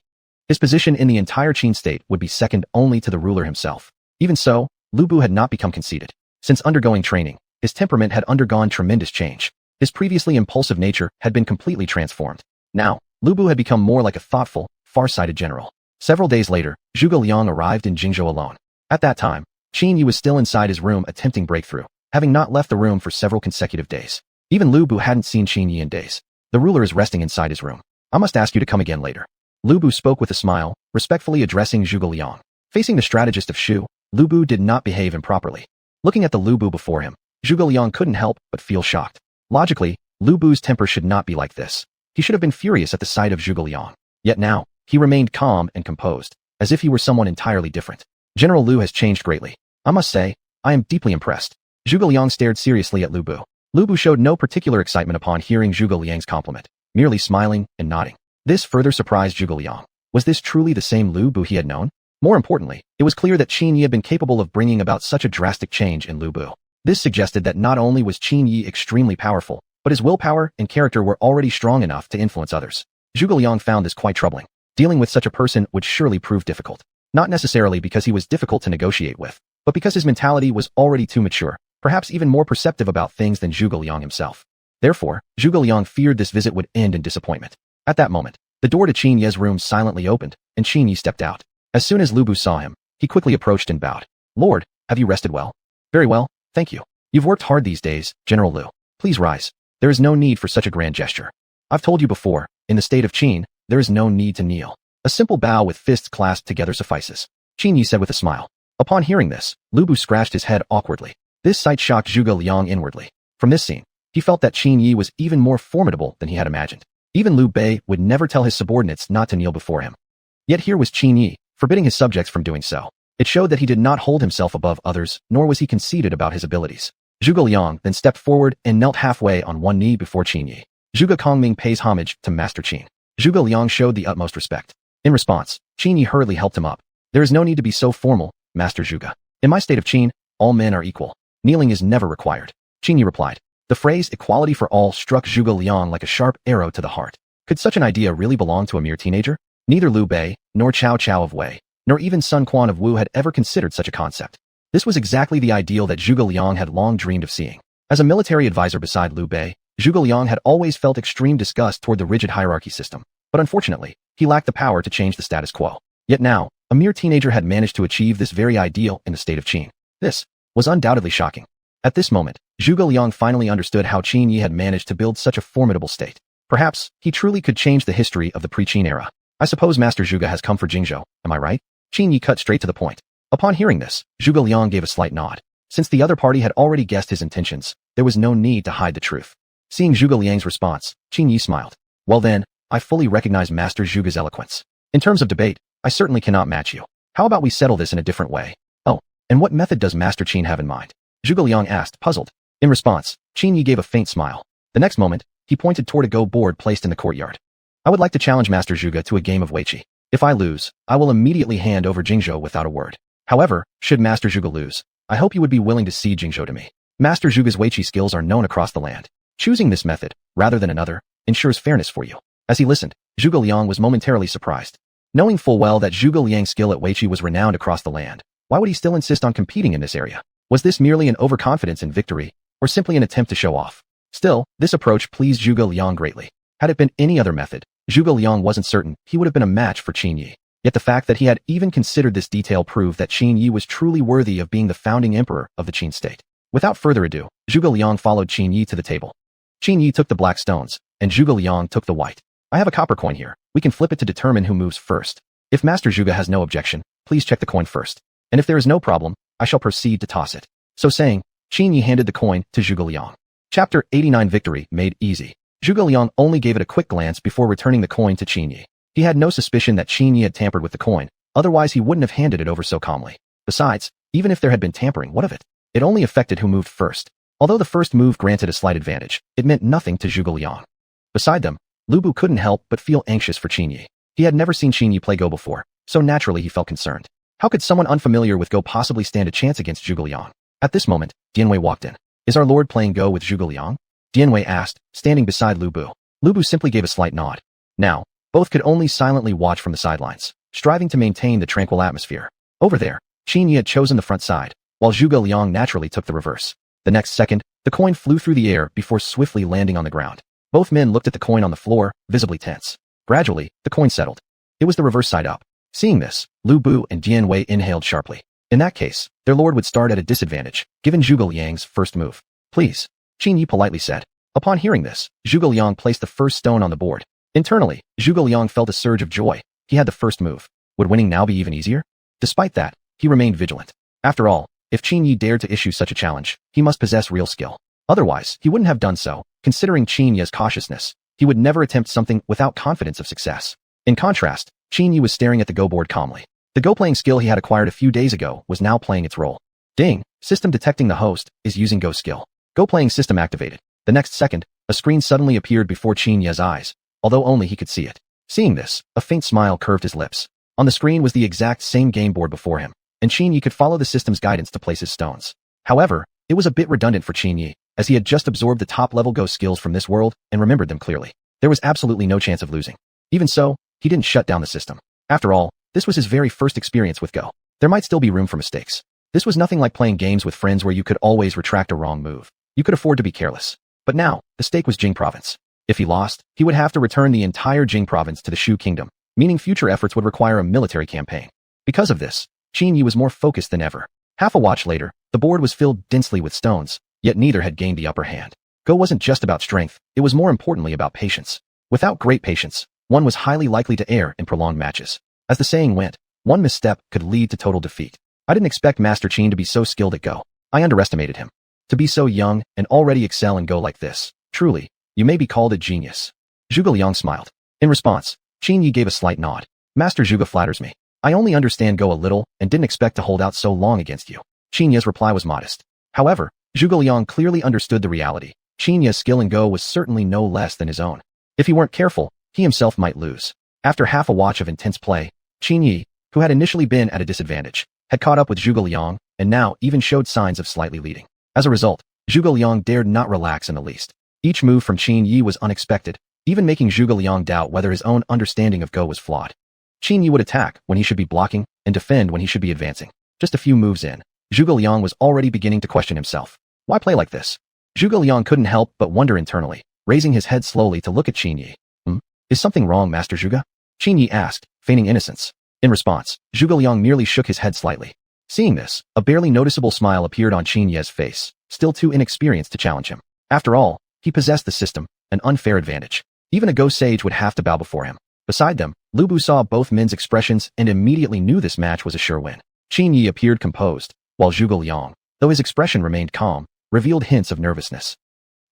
His position in the entire Qin state would be second only to the ruler himself. Even so, Lu Bu had not become conceited. Since undergoing training, his temperament had undergone tremendous change. His previously impulsive nature had been completely transformed. Now, Lu Bu had become more like a thoughtful, far-sighted general. Several days later, Zhuge Liang arrived in Jingzhou alone. At that time, Qin Yi was still inside his room attempting breakthrough, having not left the room for several consecutive days. Even Lu Bu hadn't seen Qin Yi in days. The ruler is resting inside his room. I must ask you to come again later. Lu Bu spoke with a smile, respectfully addressing Zhuge Liang. Facing the strategist of Shu, Lu Bu did not behave improperly. Looking at the Lu Bu before him, Zhuge Liang couldn't help but feel shocked. Logically, Lu Bu's temper should not be like this. He should have been furious at the sight of Zhuge Liang. Yet now, he remained calm and composed, as if he were someone entirely different. General Lu has changed greatly. I must say, I am deeply impressed. Zhuge Liang stared seriously at Lu Bu. Lu Bu showed no particular excitement upon hearing Zhuge Liang's compliment, merely smiling and nodding. This further surprised Zhuge Liang. Was this truly the same Lu Bu he had known? More importantly, it was clear that Qin Yi had been capable of bringing about such a drastic change in Lu Bu. This suggested that not only was Qin Yi extremely powerful, but his willpower and character were already strong enough to influence others. Zhuge Liang found this quite troubling. Dealing with such a person would surely prove difficult. Not necessarily because he was difficult to negotiate with, but because his mentality was already too mature, perhaps even more perceptive about things than Zhuge Liang himself. Therefore, Zhuge Liang feared this visit would end in disappointment. At that moment, the door to Qin Yi's room silently opened, and Qin Yi stepped out. As soon as Lu Bu saw him, he quickly approached and bowed. Lord, have you rested well? Very well, thank you. You've worked hard these days, General Lu. Please rise. There is no need for such a grand gesture. I've told you before, in the state of Qin, there is no need to kneel. A simple bow with fists clasped together suffices. Qin Yi said with a smile. Upon hearing this, Lu Bu scratched his head awkwardly. This sight shocked Zhuge Liang inwardly. From this scene, he felt that Qin Yi was even more formidable than he had imagined. Even Liu Bei would never tell his subordinates not to kneel before him. Yet here was Qin Yi, forbidding his subjects from doing so. It showed that he did not hold himself above others, nor was he conceited about his abilities. Zhuge Liang then stepped forward and knelt halfway on one knee before Qin Yi. Zhuge Kongming pays homage to Master Qin. Zhuge Liang showed the utmost respect. In response, Qin Yi hurriedly helped him up. There is no need to be so formal, Master Zhuge. In my state of Qin, all men are equal. Kneeling is never required. Qin Yi replied. The phrase equality for all struck Zhuge Liang like a sharp arrow to the heart. Could such an idea really belong to a mere teenager? Neither Liu Bei, nor Cao Cao of Wei, nor even Sun Quan of Wu had ever considered such a concept. This was exactly the ideal that Zhuge Liang had long dreamed of seeing. As a military advisor beside Liu Bei, Zhuge Liang had always felt extreme disgust toward the rigid hierarchy system. But unfortunately, he lacked the power to change the status quo. Yet now, a mere teenager had managed to achieve this very ideal in the state of Qin. This was undoubtedly shocking. At this moment, Zhuge Liang finally understood how Qin Yi had managed to build such a formidable state. Perhaps, he truly could change the history of the pre-Qin era. I suppose Master Zhuge has come for Jingzhou, am I right? Qin Yi cut straight to the point. Upon hearing this, Zhuge Liang gave a slight nod. Since the other party had already guessed his intentions, there was no need to hide the truth. Seeing Zhuge Liang's response, Qin Yi smiled. Well then, I fully recognize Master Zhuge's eloquence. In terms of debate, I certainly cannot match you. How about we settle this in a different way? Oh, and what method does Master Qin have in mind? Zhuge Liang asked, puzzled. In response, Qin Yi gave a faint smile. The next moment, he pointed toward a Go board placed in the courtyard. I would like to challenge Master Zhuge to a game of Weiqi. If I lose, I will immediately hand over Jingzhou without a word. However, should Master Zhuge lose, I hope you would be willing to cede Jingzhou to me. Master Zhuge's Weiqi skills are known across the land. Choosing this method, rather than another, ensures fairness for you. As he listened, Zhuge Liang was momentarily surprised. Knowing full well that Zhuge Liang's skill at Weiqi was renowned across the land, why would he still insist on competing in this area? Was this merely an overconfidence in victory, or simply an attempt to show off? Still, this approach pleased Zhuge Liang greatly. Had it been any other method, Zhuge Liang wasn't certain he would have been a match for Qin Yi. Yet the fact that he had even considered this detail proved that Qin Yi was truly worthy of being the founding emperor of the Qin state. Without further ado, Zhuge Liang followed Qin Yi to the table. Qin Yi took the black stones, and Zhuge Liang took the white. I have a copper coin here. We can flip it to determine who moves first. If Master Zhuge has no objection, please check the coin first. And if there is no problem, I shall proceed to toss it. So saying, Qin Yi handed the coin to Zhuge Liang. Chapter 89 Victory Made Easy. Zhuge Liang only gave it a quick glance before returning the coin to Qin Yi. He had no suspicion that Qin Yi had tampered with the coin, otherwise he wouldn't have handed it over so calmly. Besides, even if there had been tampering, what of it? It only affected who moved first. Although the first move granted a slight advantage, it meant nothing to Zhuge Liang. Beside them, Lu Bu couldn't help but feel anxious for Qin Yi. He had never seen Qin Yi play Go before, so naturally he felt concerned. How could someone unfamiliar with Go possibly stand a chance against Zhuge Liang? At this moment, Dianwei walked in. Is our lord playing Go with Zhuge Liang? Dianwei asked, standing beside Lu Bu. Lu Bu simply gave a slight nod. Now, both could only silently watch from the sidelines, striving to maintain the tranquil atmosphere. Over there, Qin Yi had chosen the front side, while Zhuge Liang naturally took the reverse. The next second, the coin flew through the air before swiftly landing on the ground. Both men looked at the coin on the floor, visibly tense. Gradually, the coin settled. It was the reverse side up. Seeing this, Lu Bu and Dianwei inhaled sharply. In that case, their lord would start at a disadvantage, given Zhuge Liang's first move. Please, Qin Yi politely said. Upon hearing this, Zhuge Liang placed the first stone on the board. Internally, Zhuge Liang felt a surge of joy. He had the first move. Would winning now be even easier? Despite that, he remained vigilant. After all, if Qin Yi dared to issue such a challenge, he must possess real skill. Otherwise, he wouldn't have done so. Considering Qin Yi's cautiousness, he would never attempt something without confidence of success. In contrast, Qin Yi was staring at the Go board calmly. The Go playing skill he had acquired a few days ago was now playing its role. Ding! System detecting the host is using Go skill. Go playing system activated. The next second, a screen suddenly appeared before Qin Yi's eyes, although only he could see it. Seeing this, a faint smile curved his lips. On the screen was the exact same game board before him, and Qin Yi could follow the system's guidance to place his stones. However, it was a bit redundant for Qin Yi, as he had just absorbed the top-level Go skills from this world and remembered them clearly. There was absolutely no chance of losing. Even so, he didn't shut down the system. After all, this was his very first experience with Go. There might still be room for mistakes. This was nothing like playing games with friends where you could always retract a wrong move. You could afford to be careless. But now, the stake was Jing province. If he lost, he would have to return the entire Jing province to the Shu kingdom, meaning future efforts would require a military campaign. Because of this, Qin Yi was more focused than ever. Half a watch later, the board was filled densely with stones, yet neither had gained the upper hand. Go wasn't just about strength, it was more importantly about patience. Without great patience, one was highly likely to err in prolonged matches. As the saying went, one misstep could lead to total defeat. I didn't expect Master Qin to be so skilled at Go. I underestimated him. To be so young and already excel in Go like this, truly, you may be called a genius. Zhuge Liang smiled. In response, Qin Yi gave a slight nod. Master Zhuge flatters me. I only understand Go a little and didn't expect to hold out so long against you. Qin Yi's reply was modest. However, Zhuge Liang clearly understood the reality. Qin Yi's skill in Go was certainly no less than his own. If he weren't careful, he himself might lose. After half a watch of intense play, Qin Yi, who had initially been at a disadvantage, had caught up with Zhuge Liang and now even showed signs of slightly leading. As a result, Zhuge Liang dared not relax in the least. Each move from Qin Yi was unexpected, even making Zhuge Liang doubt whether his own understanding of Go was flawed. Qin Yi would attack when he should be blocking and defend when he should be advancing. Just a few moves in, Zhuge Liang was already beginning to question himself. Why play like this? Zhuge Liang couldn't help but wonder internally, raising his head slowly to look at Qin Yi. Is something wrong, Master Zhuge? Qin Yi asked, feigning innocence. In response, Zhuge Liang merely shook his head slightly. Seeing this, a barely noticeable smile appeared on Qin Yi's face, still too inexperienced to challenge him. After all, he possessed the system, an unfair advantage. Even a Go sage would have to bow before him. Beside them, Lu Bu saw both men's expressions and immediately knew this match was a sure win. Qin Yi appeared composed, while Zhuge Liang, though his expression remained calm, revealed hints of nervousness.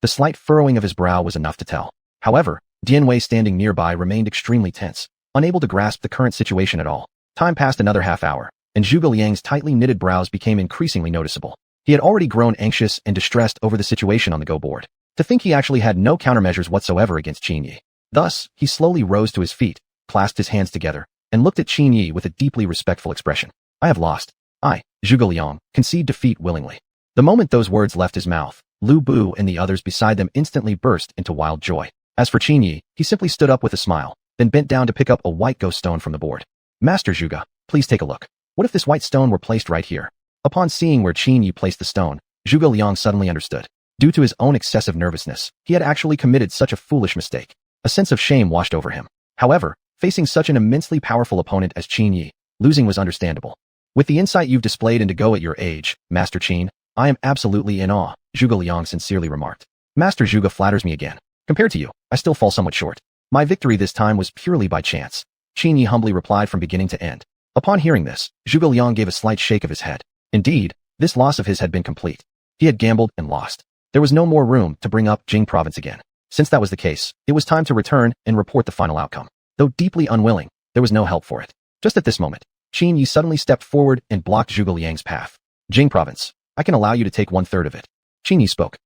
The slight furrowing of his brow was enough to tell. However, Dianwei standing nearby remained extremely tense, unable to grasp the current situation at all. Time passed another half hour, and Zhuge Liang's tightly knitted brows became increasingly noticeable. He had already grown anxious and distressed over the situation on the go board. To think he actually had no countermeasures whatsoever against Qin Yi. Thus, he slowly rose to his feet, clasped his hands together, and looked at Qin Yi with a deeply respectful expression. I have lost. I, Zhuge Liang, concede defeat willingly. The moment those words left his mouth, Lu Bu and the others beside them instantly burst into wild joy. As for Qin Yi, he simply stood up with a smile, then bent down to pick up a white ghost stone from the board. Master Zhuge, please take a look. What if this white stone were placed right here? Upon seeing where Qin Yi placed the stone, Zhuge Liang suddenly understood. Due to his own excessive nervousness, he had actually committed such a foolish mistake. A sense of shame washed over him. However, facing such an immensely powerful opponent as Qin Yi, losing was understandable. With the insight you've displayed into Go at your age, Master Qin, I am absolutely in awe, Zhuge Liang sincerely remarked. Master Zhuge flatters me again. Compared to you, I still fall somewhat short. My victory this time was purely by chance, Qin Yi humbly replied from beginning to end. Upon hearing this, Zhuge Liang gave a slight shake of his head. Indeed, this loss of his had been complete. He had gambled and lost. There was no more room to bring up Jing province again. Since that was the case, it was time to return and report the final outcome. Though deeply unwilling, there was no help for it. Just at this moment, Qin Yi suddenly stepped forward and blocked Zhuge Liang's path. Jing province, I can allow you to take 1/3 of it. Qin Yi spoke.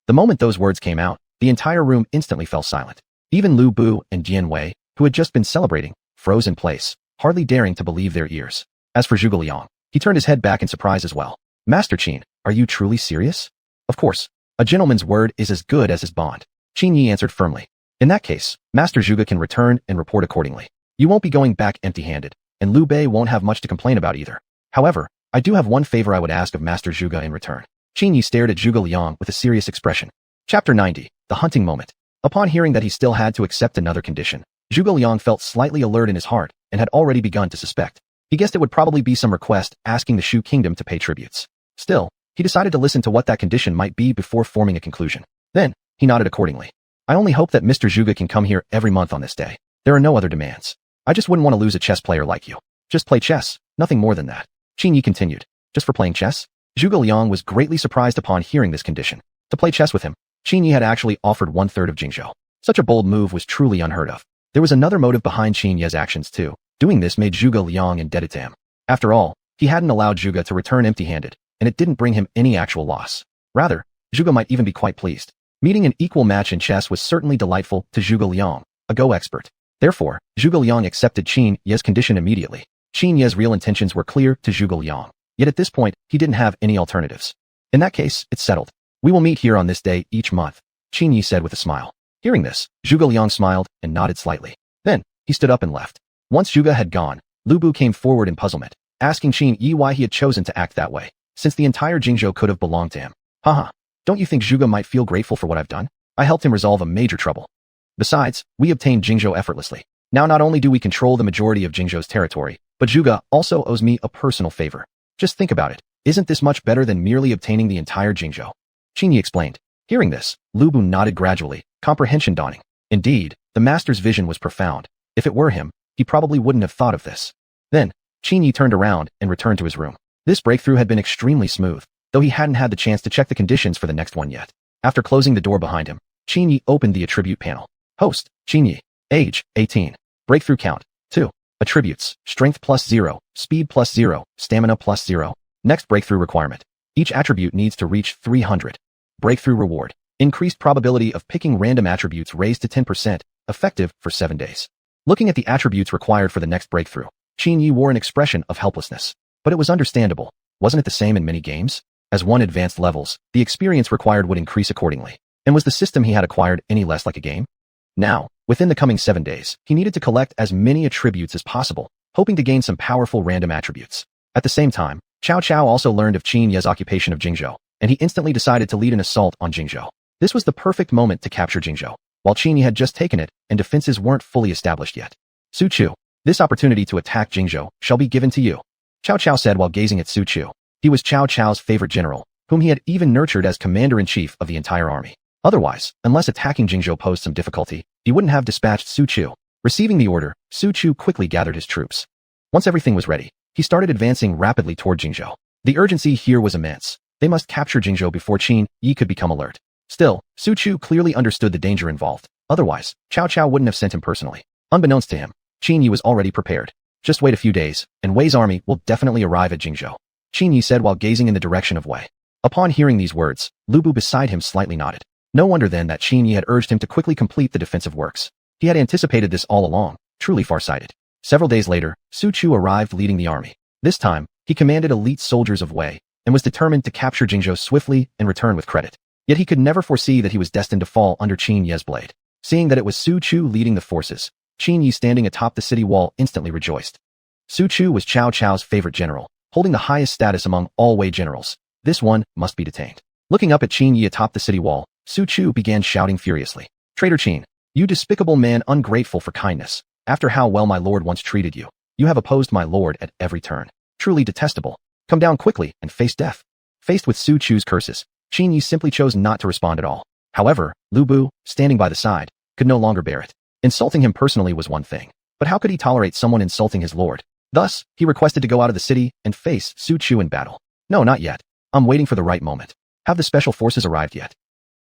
The moment those words came out, the entire room instantly fell silent. Even Lu Bu and Jian Wei, who had just been celebrating, froze in place, hardly daring to believe their ears. As for Zhuge Liang, he turned his head back in surprise as well. Master Qin, are you truly serious? Of course, a gentleman's word is as good as his bond, Qin Yi answered firmly. In that case, Master Zhuge can return and report accordingly. You won't be going back empty-handed, and Liu Bei won't have much to complain about either. However, I do have one favor I would ask of Master Zhuge in return. Qin Yi stared at Zhuge Liang with a serious expression. Chapter 90, The Hunting Moment. Upon hearing that he still had to accept another condition, Zhuge Liang felt slightly alert in his heart and had already begun to suspect. He guessed it would probably be some request asking the Shu kingdom to pay tributes. Still, he decided to listen to what that condition might be before forming a conclusion. Then, he nodded accordingly. I only hope that Mr. Zhuge can come here every month on this day. There are no other demands. I just wouldn't want to lose a chess player like you. Just play chess, nothing more than that. Qin Yi continued. Just for playing chess? Zhuge Liang was greatly surprised upon hearing this condition. To play chess with him, Qin Yi had actually offered 1/3 of Jingzhou. Such a bold move was truly unheard of. There was another motive behind Qin Yi's actions too. Doing this made Zhuge Liang indebted to him. After all, he hadn't allowed Zhuge to return empty-handed, and it didn't bring him any actual loss. Rather, Zhuge might even be quite pleased. Meeting an equal match in chess was certainly delightful to Zhuge Liang, a Go expert. Therefore, Zhuge Liang accepted Qin Yi's condition immediately. Qin Yi's real intentions were clear to Zhuge Liang, yet at this point, he didn't have any alternatives. In that case, it's settled. We will meet here on this day each month, Qin Yi said with a smile. Hearing this, Zhuge Liang smiled and nodded slightly. Then, he stood up and left. Once Zhuge had gone, Lu Bu came forward in puzzlement, asking Qin Yi why he had chosen to act that way, since the entire Jingzhou could have belonged to him. Haha, don't you think Zhuge might feel grateful for what I've done? I helped him resolve a major trouble. Besides, we obtained Jingzhou effortlessly. Now not only do we control the majority of Jingzhou's territory, but Zhuge also owes me a personal favor. Just think about it. Isn't this much better than merely obtaining the entire Jingzhou? Qin Yi explained. Hearing this, Lu Bu nodded gradually, comprehension dawning. Indeed, the master's vision was profound. If it were him, he probably wouldn't have thought of this. Then, Qin Yi turned around and returned to his room. This breakthrough had been extremely smooth, though he hadn't had the chance to check the conditions for the next one yet. After closing the door behind him, Qin Yi opened the attribute panel. Host, Qin Yi. Age, 18. Breakthrough count, 2. Attributes, strength +0, speed +0, stamina +0. Next breakthrough requirement. Each attribute needs to reach 300. Breakthrough reward. Increased probability of picking random attributes raised to 10%, effective for 7 days. Looking at the attributes required for the next breakthrough, Qin Yi wore an expression of helplessness. But it was understandable. Wasn't it the same in many games? As one advanced levels, the experience required would increase accordingly. And was the system he had acquired any less like a game? Now, within the coming 7 days, he needed to collect as many attributes as possible, hoping to gain some powerful random attributes. At the same time, Cao Cao also learned of Qin Yi's occupation of Jingzhou, and he instantly decided to lead an assault on Jingzhou. This was the perfect moment to capture Jingzhou, while Qin Yi had just taken it and defenses weren't fully established yet. Su Chu, this opportunity to attack Jingzhou shall be given to you, Cao Cao said while gazing at Su Chu. He was Cao Cao's favorite general, whom he had even nurtured as commander-in-chief of the entire army. Otherwise, unless attacking Jingzhou posed some difficulty, he wouldn't have dispatched Su Chu. Receiving the order, Su Chu quickly gathered his troops. Once everything was ready, he started advancing rapidly toward Jingzhou. The urgency here was immense. They must capture Jingzhou before Qin Yi could become alert. Still, Su Chu clearly understood the danger involved. Otherwise, Cao Cao wouldn't have sent him personally. Unbeknownst to him, Qin Yi was already prepared. Just wait a few days, and Wei's army will definitely arrive at Jingzhou, Qin Yi said while gazing in the direction of Wei. Upon hearing these words, Lu Bu beside him slightly nodded. No wonder then that Qin Yi had urged him to quickly complete the defensive works. He had anticipated this all along, truly farsighted. Several days later, Su Chu arrived leading the army. This time, he commanded elite soldiers of Wei, and was determined to capture Jingzhou swiftly and return with credit. Yet he could never foresee that he was destined to fall under Qin Ye's blade. Seeing that it was Su Chu leading the forces, Qin Yi standing atop the city wall instantly rejoiced. Su Chu was Cao Cao's favorite general, holding the highest status among all Wei generals. This one must be detained. Looking up at Qin Yi atop the city wall, Su Chu began shouting furiously. Traitor Qin, you despicable man, ungrateful for kindness. After how well my lord once treated you, you have opposed my lord at every turn. Truly detestable. Come down quickly and face death. Faced with Su Chu's curses, Qin Yi simply chose not to respond at all. However, Lu Bu, standing by the side, could no longer bear it. Insulting him personally was one thing, but how could he tolerate someone insulting his lord? Thus, he requested to go out of the city and face Su Chu in battle. No, not yet. I'm waiting for the right moment. Have the special forces arrived yet?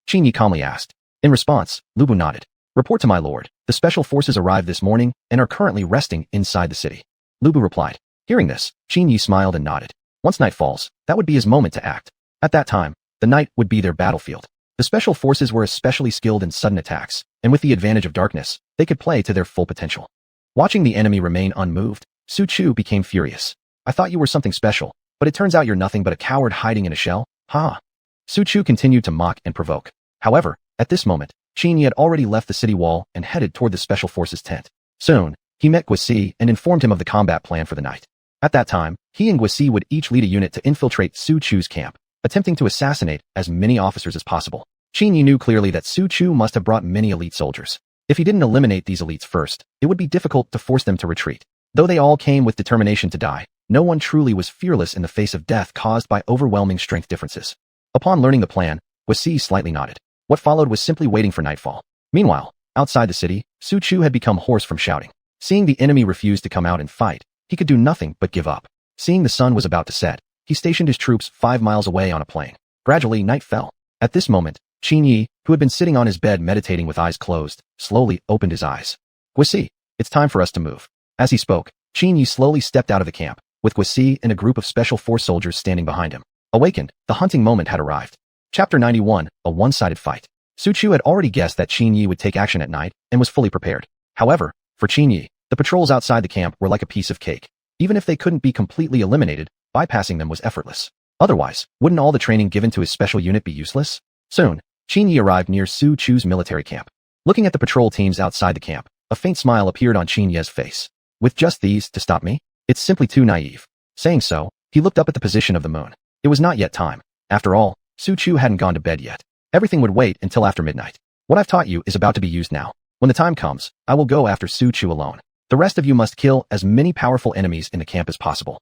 Qin Yi calmly asked. In response, Lu Bu nodded. Report to my lord. The special forces arrived this morning and are currently resting inside the city. Lu Bu replied. Hearing this, Qin Yi smiled and nodded. Once night falls, that would be his moment to act. At that time, the night would be their battlefield. The special forces were especially skilled in sudden attacks, and with the advantage of darkness, they could play to their full potential. Watching the enemy remain unmoved, Su Chu became furious. I thought you were something special, but it turns out you're nothing but a coward hiding in a shell? Ha! Su Chu continued to mock and provoke. However, at this moment, Qin Yi had already left the city wall and headed toward the special forces tent. Soon, he met Guisi and informed him of the combat plan for the night. At that time, he and Guisi would each lead a unit to infiltrate Su Chu's camp, attempting to assassinate as many officers as possible. Qin Yi knew clearly that Su Chu must have brought many elite soldiers. If he didn't eliminate these elites first, it would be difficult to force them to retreat. Though they all came with determination to die, no one truly was fearless in the face of death caused by overwhelming strength differences. Upon learning the plan, Guisi slightly nodded. What followed was simply waiting for nightfall. Meanwhile, outside the city, Su Chu had become hoarse from shouting. Seeing the enemy refuse to come out and fight, he could do nothing but give up. Seeing the sun was about to set, he stationed his troops 5 miles away on a plain. Gradually, night fell. At this moment, Qin Yi, who had been sitting on his bed meditating with eyes closed, slowly opened his eyes. Guisi, it's time for us to move. As he spoke, Qin Yi slowly stepped out of the camp, with Guisi and a group of special force soldiers standing behind him. Awakened, the hunting moment had arrived. Chapter 91, a one-sided fight. Su Chu had already guessed that Qin Yi would take action at night and was fully prepared. However, for Qin Yi, the patrols outside the camp were like a piece of cake. Even if they couldn't be completely eliminated, bypassing them was effortless. Otherwise, wouldn't all the training given to his special unit be useless? Soon, Qin Yi arrived near Su Chu's military camp. Looking at the patrol teams outside the camp, a faint smile appeared on Qin Yi's face. With just these to stop me? It's simply too naive. Saying so, he looked up at the position of the moon. It was not yet time. After all, Su Chu hadn't gone to bed yet. Everything would wait until after midnight. What I've taught you is about to be used now. When the time comes, I will go after Su Chu alone. The rest of you must kill as many powerful enemies in the camp as possible.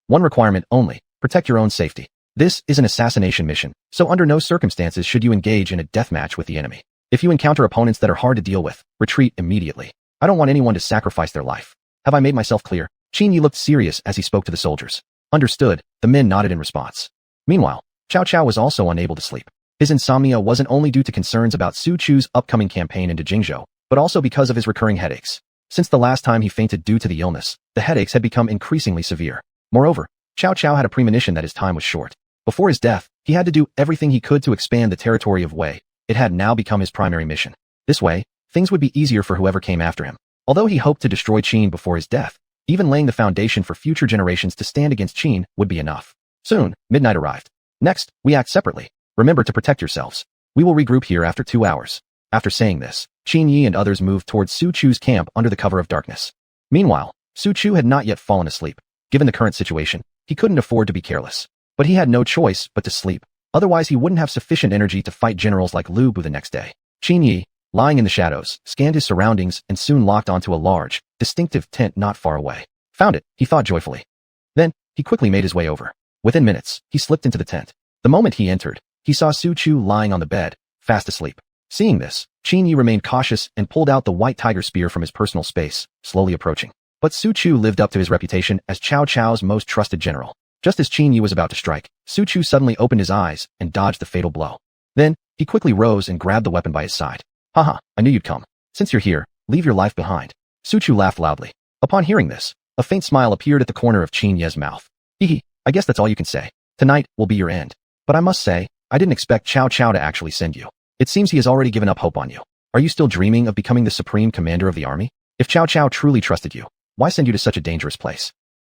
One requirement only, protect your own safety. This is an assassination mission, so under no circumstances should you engage in a deathmatch with the enemy. If you encounter opponents that are hard to deal with, retreat immediately. I don't want anyone to sacrifice their life. Have I made myself clear? Qin Yi looked serious as he spoke to the soldiers. Understood, the men nodded in response. Meanwhile, Cao Cao was also unable to sleep. His insomnia wasn't only due to concerns about Su Chu's upcoming campaign into Jingzhou, but also because of his recurring headaches. Since the last time he fainted due to the illness, the headaches had become increasingly severe. Moreover, Cao Cao had a premonition that his time was short. Before his death, he had to do everything he could to expand the territory of Wei. It had now become his primary mission. This way, things would be easier for whoever came after him. Although he hoped to destroy Qin before his death, even laying the foundation for future generations to stand against Qin would be enough. Soon, midnight arrived. Next, we act separately. Remember to protect yourselves. We will regroup here after 2 hours. After saying this, Qin Yi and others moved towards Su Chu's camp under the cover of darkness. Meanwhile, Su Chu had not yet fallen asleep. Given the current situation, he couldn't afford to be careless. But he had no choice but to sleep. Otherwise he wouldn't have sufficient energy to fight generals like Lu Bu the next day. Qin Yi, lying in the shadows, scanned his surroundings and soon locked onto a large, distinctive tent not far away. Found it, he thought joyfully. Then, he quickly made his way over. Within minutes, he slipped into the tent. The moment he entered, he saw Su Chu lying on the bed, fast asleep. Seeing this, Qin Yi remained cautious and pulled out the white tiger spear from his personal space, slowly approaching. But Su Chu lived up to his reputation as Cao Cao's most trusted general. Just as Qin Yi was about to strike, Su Chu suddenly opened his eyes and dodged the fatal blow. Then, he quickly rose and grabbed the weapon by his side. Haha, I knew you'd come. Since you're here, leave your life behind. Su Chu laughed loudly. Upon hearing this, a faint smile appeared at the corner of Qin Yi's mouth. Hehe, I guess that's all you can say. Tonight will be your end. But I must say, I didn't expect Cao Cao to actually send you. It seems he has already given up hope on you. Are you still dreaming of becoming the supreme commander of the army? If Cao Cao truly trusted you, why send you to such a dangerous place?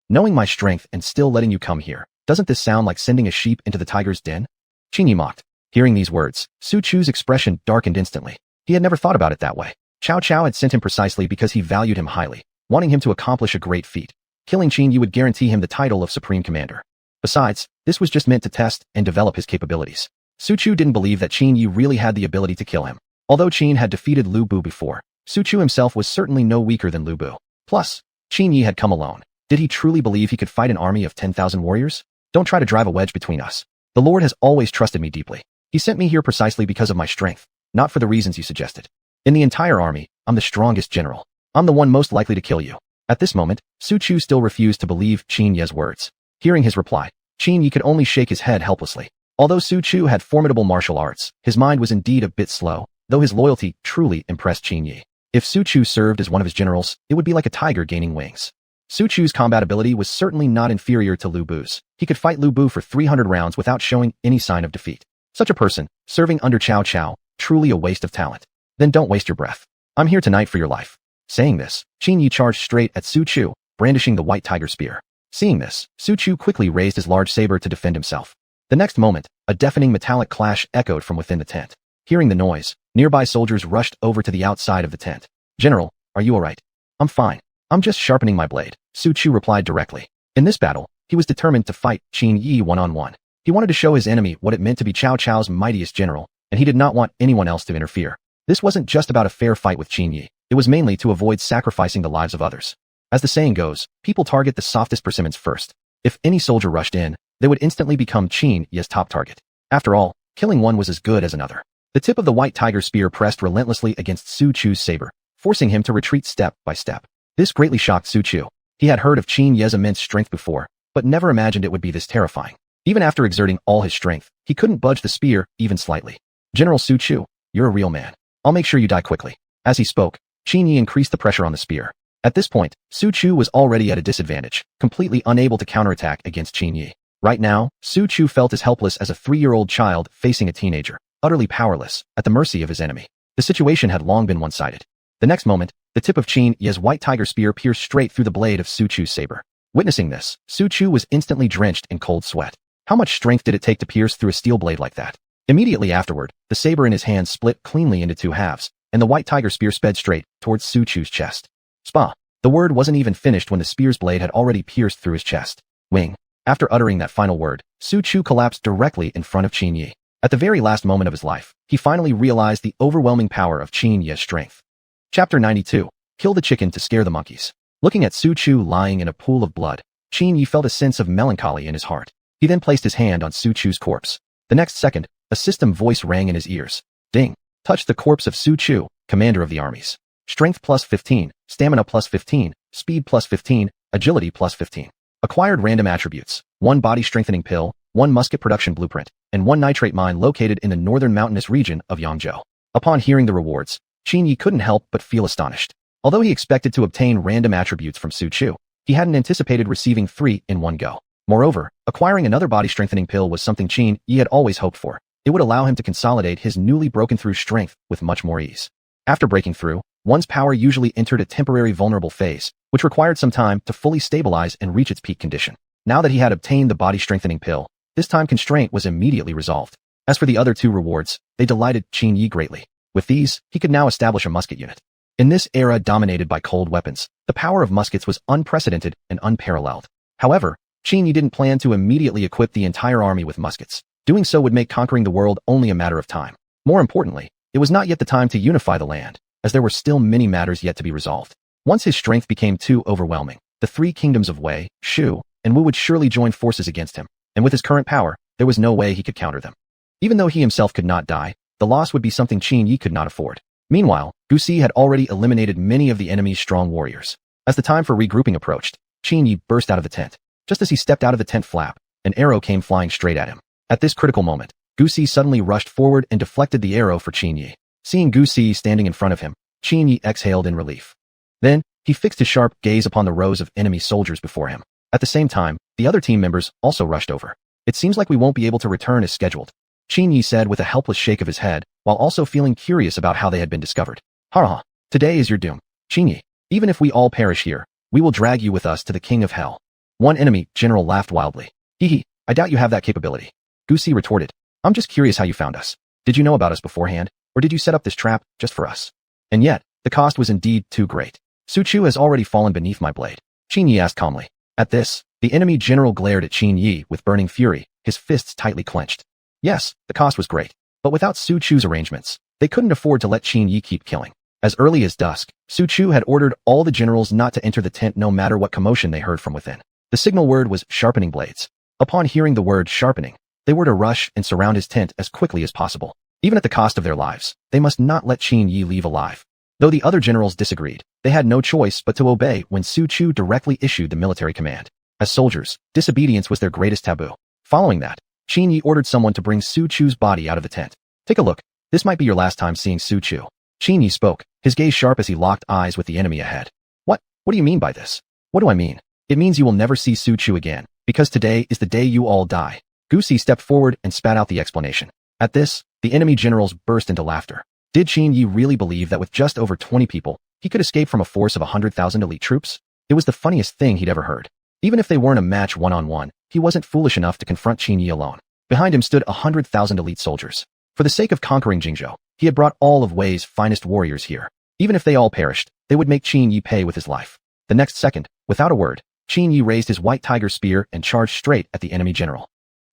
Knowing my strength and still letting you come here, doesn't this sound like sending a sheep into the tiger's den? Qin Yi mocked. Hearing these words, Su Chu's expression darkened instantly. He had never thought about it that way. Cao Cao had sent him precisely because he valued him highly, wanting him to accomplish a great feat. Killing Qin Yi would guarantee him the title of Supreme Commander. Besides, this was just meant to test and develop his capabilities. Su Chu didn't believe that Qin Yi really had the ability to kill him. Although Qin had defeated Lu Bu before, Su Chu himself was certainly no weaker than Lu Bu. Plus, Qin Yi had come alone. Did he truly believe he could fight an army of 10,000 warriors? Don't try to drive a wedge between us. The Lord has always trusted me deeply. He sent me here precisely because of my strength, not for the reasons you suggested. In the entire army, I'm the strongest general. I'm the one most likely to kill you. At this moment, Su Chu still refused to believe Qin Yi's words. Hearing his reply, Qin Yi could only shake his head helplessly. Although Su Chu had formidable martial arts, his mind was indeed a bit slow, though his loyalty truly impressed Qin Yi. If Su Chu served as one of his generals, it would be like a tiger gaining wings. Su Chu's combat ability was certainly not inferior to Lu Bu's. He could fight Lu Bu for 300 rounds without showing any sign of defeat. Such a person, serving under Cao Cao, truly a waste of talent. Then don't waste your breath. I'm here tonight for your life. Saying this, Qin Yi charged straight at Su Chu, brandishing the white tiger spear. Seeing this, Su Chu quickly raised his large saber to defend himself. The next moment, a deafening metallic clash echoed from within the tent. Hearing the noise, nearby soldiers rushed over to the outside of the tent. General, are you alright? I'm fine. I'm just sharpening my blade, Su Chu replied directly. In this battle, he was determined to fight Qin Yi one-on-one. He wanted to show his enemy what it meant to be Cao Cao's mightiest general, and he did not want anyone else to interfere. This wasn't just about a fair fight with Qin Yi. It was mainly to avoid sacrificing the lives of others. As the saying goes, people target the softest persimmons first. If any soldier rushed in, they would instantly become Qin Yi's top target. After all, killing one was as good as another. The tip of the white tiger spear pressed relentlessly against Su Chu's saber, forcing him to retreat step by step. This greatly shocked Su Chu. He had heard of Qin Yi's immense strength before, but never imagined it would be this terrifying. Even after exerting all his strength, he couldn't budge the spear even slightly. General Su Chu, you're a real man. I'll make sure you die quickly. As he spoke, Qin Yi increased the pressure on the spear. At this point, Su Chu was already at a disadvantage, completely unable to counterattack against Qin Yi. Right now, Su Chu felt as helpless as a 3-year-old child facing a teenager, utterly powerless, at the mercy of his enemy. The situation had long been one-sided. The next moment, the tip of Qin Yi's white tiger spear pierced straight through the blade of Su Chu's saber. Witnessing this, Su Chu was instantly drenched in cold sweat. How much strength did it take to pierce through a steel blade like that? Immediately afterward, the saber in his hand split cleanly into 2 halves, and the white tiger spear sped straight towards Su Chu's chest. Spa. The word wasn't even finished when the spear's blade had already pierced through his chest. Wing. After uttering that final word, Su Chu collapsed directly in front of Qin Yi. At the very last moment of his life, he finally realized the overwhelming power of Qin Yi's strength. Chapter 92. Kill the chicken to scare the monkeys. Looking at Su Chu lying in a pool of blood, Qin Yi felt a sense of melancholy in his heart. He then placed his hand on Su Chu's corpse. The next second, a system voice rang in his ears. Ding. Touch the corpse of Su Chu, commander of the armies. Strength plus 15, stamina plus 15, speed plus 15, agility plus 15. Acquired random attributes, 1 body strengthening pill, 1 musket production blueprint, and 1 nitrate mine located in the northern mountainous region of Yangzhou. Upon hearing the rewards, Qin Yi couldn't help but feel astonished. Although he expected to obtain random attributes from Su Chu, he hadn't anticipated receiving 3 in one go. Moreover, acquiring another body strengthening pill was something Qin Yi had always hoped for. It would allow him to consolidate his newly broken through strength with much more ease. After breaking through, one's power usually entered a temporary vulnerable phase, which required some time to fully stabilize and reach its peak condition. Now that he had obtained the body strengthening pill, this time constraint was immediately resolved. As for the other 2 rewards, they delighted Qin Yi greatly. With these, he could now establish a musket unit. In this era dominated by cold weapons, the power of muskets was unprecedented and unparalleled. However, Qin Yi didn't plan to immediately equip the entire army with muskets. Doing so would make conquering the world only a matter of time. More importantly, it was not yet the time to unify the land, as there were still many matters yet to be resolved. Once his strength became too overwhelming, the 3 kingdoms of Wei, Shu, and Wu would surely join forces against him, and with his current power, there was no way he could counter them. Even though he himself could not die, the loss would be something Qin Yi could not afford. Meanwhile, Gusi had already eliminated many of the enemy's strong warriors. As the time for regrouping approached, Qin Yi burst out of the tent. Just as he stepped out of the tent flap, an arrow came flying straight at him. At this critical moment, Gusi suddenly rushed forward and deflected the arrow for Qin Yi. Seeing Gusi standing in front of him, Qin Yi exhaled in relief. Then, he fixed his sharp gaze upon the rows of enemy soldiers before him. At the same time, the other team members also rushed over. It seems like we won't be able to return as scheduled, Qin Yi said with a helpless shake of his head, while also feeling curious about how they had been discovered. Ha! Today is your doom, Qin Yi. Even if we all perish here, we will drag you with us to the king of hell. One enemy general laughed wildly. Hee, I doubt you have that capability. Gu Si retorted. I'm just curious how you found us. Did you know about us beforehand, or did you set up this trap just for us? And yet, the cost was indeed too great. Su Chu has already fallen beneath my blade, Qin Yi asked calmly. At this, the enemy general glared at Qin Yi with burning fury, his fists tightly clenched. Yes, the cost was great, but without Su Chu's arrangements, they couldn't afford to let Qin Yi keep killing. As early as dusk, Su Chu had ordered all the generals not to enter the tent no matter what commotion they heard from within. The signal word was sharpening blades. Upon hearing the word sharpening, they were to rush and surround his tent as quickly as possible. Even at the cost of their lives, they must not let Qin Yi leave alive. Though the other generals disagreed, they had no choice but to obey when Su Chu directly issued the military command. As soldiers, disobedience was their greatest taboo. Following that, Qin Yi ordered someone to bring Su Chu's body out of the tent. Take a look. This might be your last time seeing Su Chu. Qin Yi spoke, his gaze sharp as he locked eyes with the enemy ahead. What do you mean by this? What do I mean? It means you will never see Su Chu again, because today is the day you all die. Gu Si stepped forward and spat out the explanation. At this, the enemy generals burst into laughter. Did Qin Yi really believe that with just over 20 people, he could escape from a force of 100,000 elite troops? It was the funniest thing he'd ever heard. Even if they weren't a match one-on-one, he wasn't foolish enough to confront Qin Yi alone. Behind him stood 100,000 elite soldiers. For the sake of conquering Jingzhou, he had brought all of Wei's finest warriors here. Even if they all perished, they would make Qin Yi pay with his life. The next second, without a word, Qin Yi raised his white tiger spear and charged straight at the enemy general.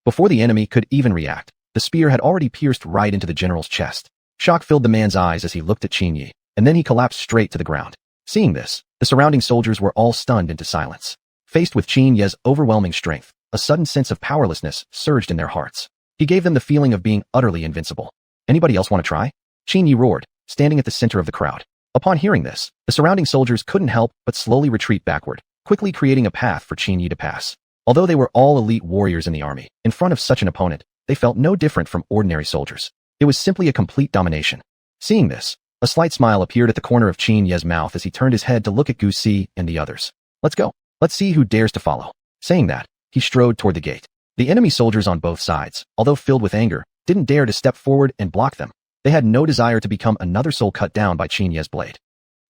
Before the enemy could even react, the spear had already pierced right into the general's chest. Shock filled the man's eyes as he looked at Qin Yi, and then he collapsed straight to the ground. Seeing this, the surrounding soldiers were all stunned into silence. Faced with Qin Yi's overwhelming strength, a sudden sense of powerlessness surged in their hearts. He gave them the feeling of being utterly invincible. Anybody else want to try? Qin Yi roared, standing at the center of the crowd. Upon hearing this, the surrounding soldiers couldn't help but slowly retreat backward, quickly creating a path for Qin Yi to pass. Although they were all elite warriors in the army, in front of such an opponent, they felt no different from ordinary soldiers. It was simply a complete domination. Seeing this, a slight smile appeared at the corner of Qin Yi's mouth as he turned his head to look at Gu Si and the others. Let's go. Let's see who dares to follow. Saying that, he strode toward the gate. The enemy soldiers on both sides, although filled with anger, didn't dare to step forward and block them. They had no desire to become another soul cut down by Qin Yi's blade.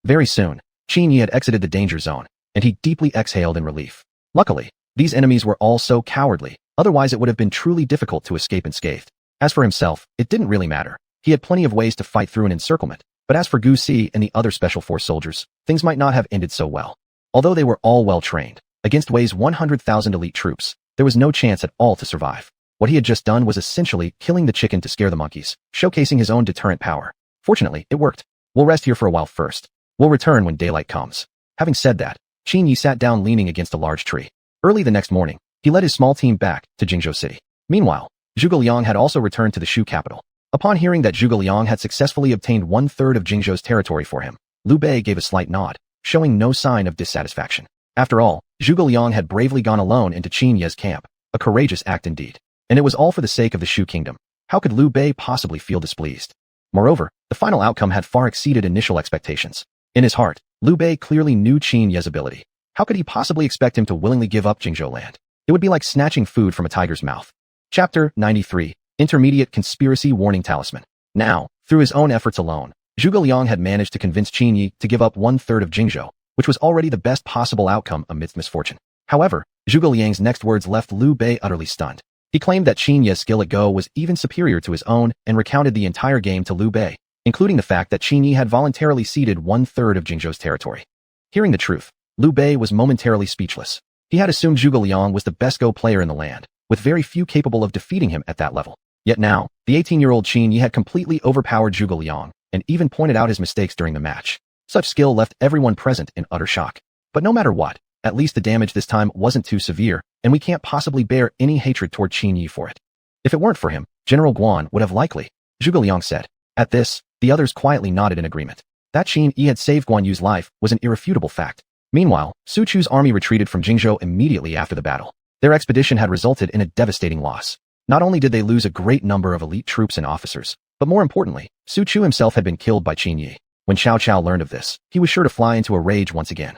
Very soon, Qin Yi had exited the danger zone, and he deeply exhaled in relief. Luckily, these enemies were all so cowardly, otherwise it would have been truly difficult to escape unscathed. As for himself, it didn't really matter. He had plenty of ways to fight through an encirclement, but as for Gu Si and the other Special Force soldiers, things might not have ended so well. Although they were all well trained, against Wei's 100,000 elite troops, there was no chance at all to survive. What he had just done was essentially killing the chicken to scare the monkeys, showcasing his own deterrent power. Fortunately, it worked. We'll rest here for a while first. We'll return when daylight comes. Having said that, Qin Yi sat down leaning against a large tree. Early the next morning, he led his small team back to Jingzhou City. Meanwhile, Zhuge Liang had also returned to the Shu capital. Upon hearing that Zhuge Liang had successfully obtained 1/3 of Jingzhou's territory for him, Liu Bei gave a slight nod, showing no sign of dissatisfaction. After all, Zhuge Liang had bravely gone alone into Qin Yi's camp, a courageous act indeed. And it was all for the sake of the Shu kingdom. How could Liu Bei possibly feel displeased? Moreover, the final outcome had far exceeded initial expectations. In his heart, Liu Bei clearly knew Qin Yi's ability. How could he possibly expect him to willingly give up Jingzhou land? It would be like snatching food from a tiger's mouth. Chapter 93, Intermediate Conspiracy Warning Talisman. Now, through his own efforts alone, Zhuge Liang had managed to convince Qin Yi to give up 1/3 of Jingzhou, which was already the best possible outcome amidst misfortune. However, Zhuge Liang's next words left Liu Bei utterly stunned. He claimed that Qin Yi's skill at Go was even superior to his own and recounted the entire game to Liu Bei, including the fact that Qin Yi had voluntarily ceded 1/3 of Jingzhou's territory. Hearing the truth, Liu Bei was momentarily speechless. He had assumed Zhuge Liang was the best Go player in the land, with very few capable of defeating him at that level. Yet now, the 18-year-old Qin Yi had completely overpowered Zhuge Liang and even pointed out his mistakes during the match. Such skill left everyone present in utter shock. But no matter what, at least the damage this time wasn't too severe, and we can't possibly bear any hatred toward Qin Yi for it. If it weren't for him, General Guan would have likely, Zhuge Liang said. At this, the others quietly nodded in agreement. That Qin Yi had saved Guan Yu's life was an irrefutable fact. Meanwhile, Su Chu's army retreated from Jingzhou immediately after the battle. Their expedition had resulted in a devastating loss. Not only did they lose a great number of elite troops and officers, but more importantly, Su Chu himself had been killed by Qin Yi. When Xiao Qiao learned of this, he was sure to fly into a rage once again.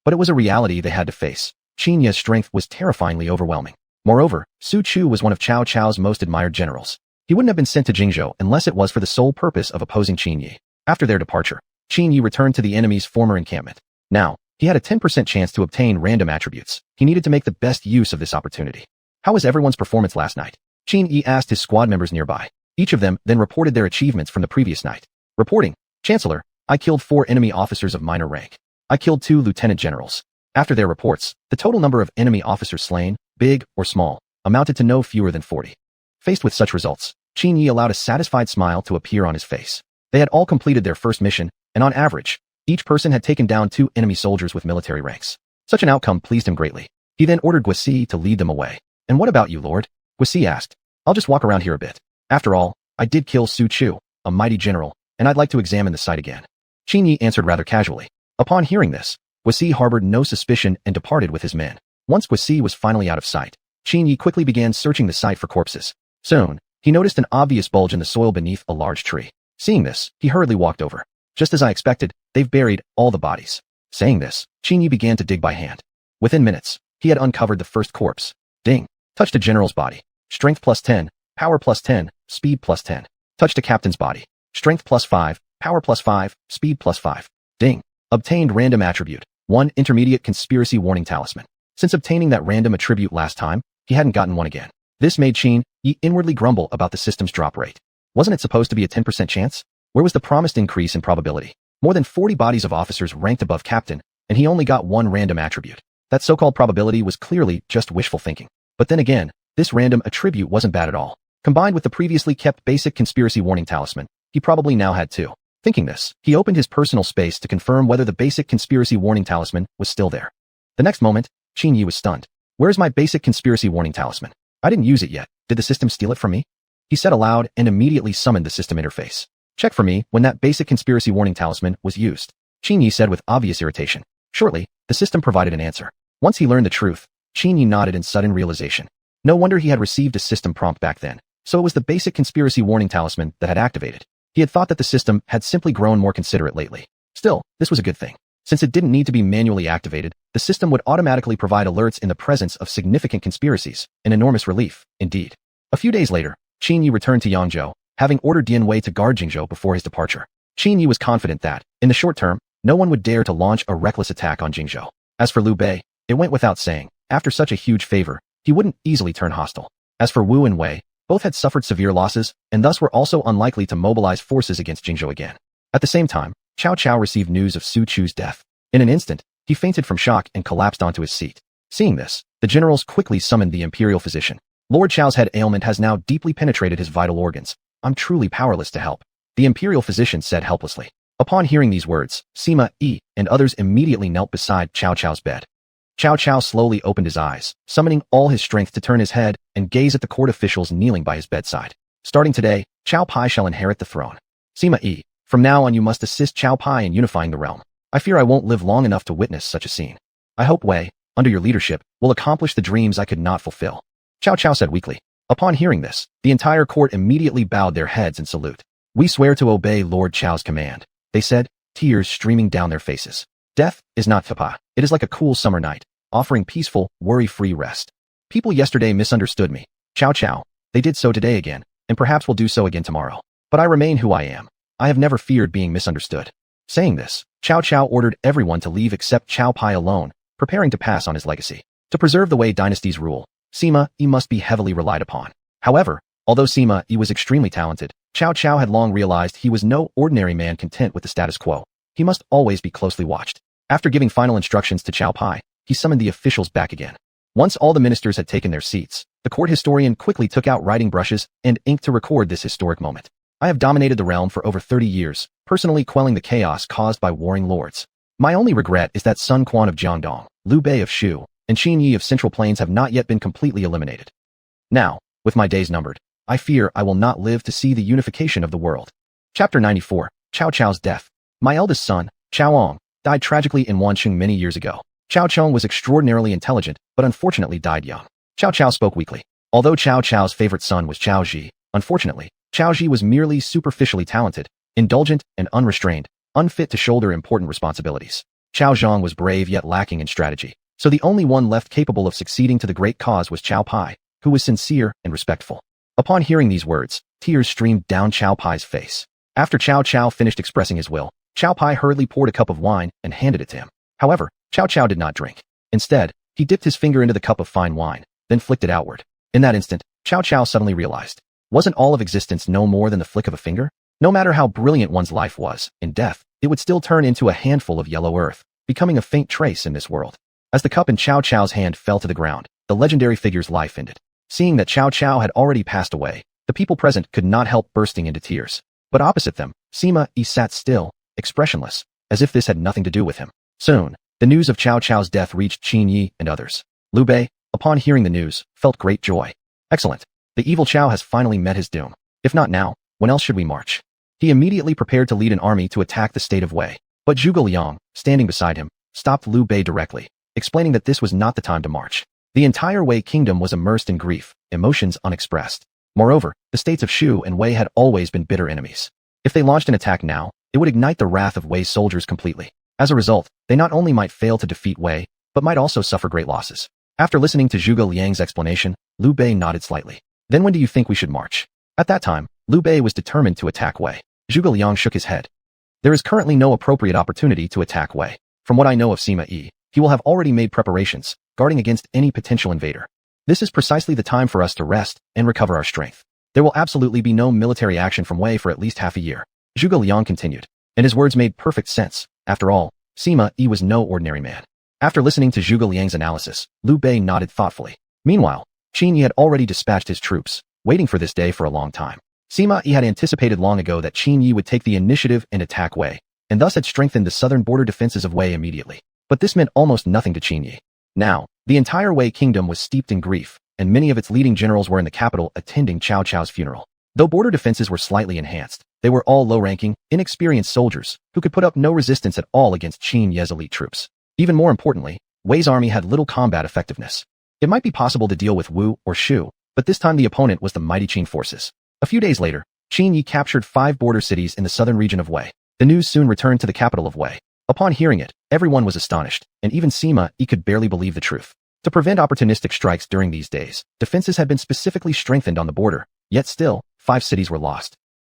But it was a reality they had to face. Qin Yi's strength was terrifyingly overwhelming. Moreover, Su Chu was one of Cao Cao's most admired generals. He wouldn't have been sent to Jingzhou unless it was for the sole purpose of opposing Qin Yi. After their departure, Qin Yi returned to the enemy's former encampment. Now, he had a 10% chance to obtain random attributes. He needed to make the best use of this opportunity. How was everyone's performance last night? Qin Yi asked his squad members nearby. Each of them then reported their achievements from the previous night. Reporting, Chancellor, I killed 4 enemy officers of minor rank. I killed 2 lieutenant generals. After their reports, the total number of enemy officers slain, big or small, amounted to no fewer than 40. Faced with such results, Qin Yi allowed a satisfied smile to appear on his face. They had all completed their first mission, and on average, each person had taken down 2 enemy soldiers with military ranks. Such an outcome pleased him greatly. He then ordered Guisi to lead them away. And what about you, Lord? Guisi asked. I'll just walk around here a bit. After all, I did kill Su Chu, a mighty general, and I'd like to examine the site again. Qin Yi answered rather casually. Upon hearing this, Guisi harbored no suspicion and departed with his men. Once Guisi was finally out of sight, Qin Yi quickly began searching the site for corpses. Soon, he noticed an obvious bulge in the soil beneath a large tree. Seeing this, he hurriedly walked over. Just as I expected, they've buried all the bodies. Saying this, Qin Yi began to dig by hand. Within minutes, he had uncovered the first corpse. Ding. Touched a general's body. Strength plus 10, power plus 10, speed plus 10. Touched a captain's body. Strength plus 5, power plus 5, speed plus 5. Ding. Obtained random attribute. 1 intermediate conspiracy warning talisman. Since obtaining that random attribute last time, he hadn't gotten one again. This made Qin Yi inwardly grumble about the system's drop rate. Wasn't it supposed to be a 10% chance? Where was the promised increase in probability? More than 40 bodies of officers ranked above captain, and he only got 1 random attribute. That so-called probability was clearly just wishful thinking. But then again, this random attribute wasn't bad at all. Combined with the previously kept basic conspiracy warning talisman, he probably now had 2. Thinking this, he opened his personal space to confirm whether the basic conspiracy warning talisman was still there. The next moment, Qin Yi was stunned. Where's my basic conspiracy warning talisman? I didn't use it yet. Did the system steal it from me? He said aloud and immediately summoned the system interface. Check for me when that basic conspiracy warning talisman was used. Qin Yi said with obvious irritation. Shortly, the system provided an answer. Once he learned the truth, Qin Yi nodded in sudden realization. No wonder he had received a system prompt back then. So it was the basic conspiracy warning talisman that had activated. He had thought that the system had simply grown more considerate lately. Still, this was a good thing. Since it didn't need to be manually activated, the system would automatically provide alerts in the presence of significant conspiracies, an enormous relief, indeed. A few days later, Qin Yi returned to Yangzhou, having ordered Dian Wei to guard Jingzhou before his departure. Qin Yi was confident that, in the short term, no one would dare to launch a reckless attack on Jingzhou. As for Liu Bei, it went without saying, after such a huge favor, he wouldn't easily turn hostile. As for Wu and Wei, both had suffered severe losses, and thus were also unlikely to mobilize forces against Jingzhou again. At the same time, Cao Cao received news of Su Chu's death. In an instant, he fainted from shock and collapsed onto his seat. Seeing this, the generals quickly summoned the imperial physician. Lord Chao's head ailment has now deeply penetrated his vital organs. I'm truly powerless to help. The imperial physician said helplessly. Upon hearing these words, Sima Yi and others immediately knelt beside Cao Cao's bed. Cao Cao slowly opened his eyes, summoning all his strength to turn his head and gaze at the court officials kneeling by his bedside. Starting today, Cao Pai shall inherit the throne. Sima Yi, from now on you must assist Cao Pai in unifying the realm. I fear I won't live long enough to witness such a scene. I hope Wei, under your leadership, will accomplish the dreams I could not fulfill. Cao Cao said weakly. Upon hearing this, the entire court immediately bowed their heads in salute. We swear to obey Lord Chao's command, they said, tears streaming down their faces. Death is not tapa. It is like a cool summer night, offering peaceful, worry-free rest. People yesterday misunderstood me. Cao Cao. They did so today again, and perhaps will do so again tomorrow. But I remain who I am. I have never feared being misunderstood. Saying this, Cao Cao ordered everyone to leave except Cao Pai alone, preparing to pass on his legacy. To preserve the Wei dynasty's rule, Sima Yi must be heavily relied upon. However, although Sima Yi was extremely talented, Cao Cao had long realized he was no ordinary man content with the status quo. He must always be closely watched. After giving final instructions to Cao Pai, he summoned the officials back again. Once all the ministers had taken their seats, the court historian quickly took out writing brushes and ink to record this historic moment. I have dominated the realm for over 30 years, personally quelling the chaos caused by warring lords. My only regret is that Sun Quan of Jiangdong, Liu Bei of Shu, and Qin Yi of Central Plains have not yet been completely eliminated. Now, with my days numbered, I fear I will not live to see the unification of the world. Chapter 94, Cao Cao's death. My eldest son, Chaoong, died tragically in Wancheng many years ago. Cao Chong was extraordinarily intelligent, but unfortunately died young. Cao Cao spoke weakly. Although Cao Cao's favorite son was Cao Ji, unfortunately, Cao Ji was merely superficially talented, indulgent and unrestrained, unfit to shoulder important responsibilities. Cao Zhang was brave yet lacking in strategy, so the only one left capable of succeeding to the great cause was Cao Pai, who was sincere and respectful. Upon hearing these words, tears streamed down Chow Pai's face. After Chow Chow finished expressing his will, Chow Pai hurriedly poured a cup of wine and handed it to him. However, Chow Chow did not drink. Instead, he dipped his finger into the cup of fine wine, then flicked it outward. In that instant, Chow Chow suddenly realized, wasn't all of existence no more than the flick of a finger? No matter how brilliant one's life was, in death, it would still turn into a handful of yellow earth, becoming a faint trace in this world. As the cup in Chow Chow's hand fell to the ground, the legendary figure's life ended. Seeing that Chow Chow had already passed away, the people present could not help bursting into tears. But opposite them, Sima Yi sat still, expressionless, as if this had nothing to do with him. Soon, the news of Chow Chow's death reached Qin Yi and others. Liu Bei, upon hearing the news, felt great joy. Excellent. The evil Chow has finally met his doom. If not now, when else should we march? He immediately prepared to lead an army to attack the state of Wei. But Zhuge Liang, standing beside him, stopped Liu Bei directly, explaining that this was not the time to march. The entire Wei kingdom was immersed in grief, emotions unexpressed. Moreover, the states of Shu and Wei had always been bitter enemies. If they launched an attack now, it would ignite the wrath of Wei's soldiers completely. As a result, they not only might fail to defeat Wei, but might also suffer great losses. After listening to Zhuge Liang's explanation, Liu Bei nodded slightly. Then when do you think we should march? At that time, Liu Bei was determined to attack Wei. Zhuge Liang shook his head. There is currently no appropriate opportunity to attack Wei. From what I know of Sima Yi, he will have already made preparations, guarding against any potential invader. This is precisely the time for us to rest and recover our strength. There will absolutely be no military action from Wei for at least half a year. Zhuge Liang continued, and his words made perfect sense. After all, Sima Yi was no ordinary man. After listening to Zhuge Liang's analysis, Liu Bei nodded thoughtfully. Meanwhile, Qin Yi had already dispatched his troops, waiting for this day for a long time. Sima Yi had anticipated long ago that Qin Yi would take the initiative and attack Wei, and thus had strengthened the southern border defenses of Wei immediately. But this meant almost nothing to Qin Yi. Now, the entire Wei kingdom was steeped in grief, and many of its leading generals were in the capital attending Chow Chow's funeral. Though border defenses were slightly enhanced, they were all low-ranking, inexperienced soldiers who could put up no resistance at all against Qin Yi's elite troops. Even more importantly, Wei's army had little combat effectiveness. It might be possible to deal with Wu or Shu, but this time the opponent was the mighty Qin forces. A few days later, Qin Yi captured 5 border cities in the southern region of Wei. The news soon returned to the capital of Wei. Upon hearing it, everyone was astonished, and even Sima Yi could barely believe the truth. To prevent opportunistic strikes during these days, defenses had been specifically strengthened on the border, yet still, 5 cities were lost.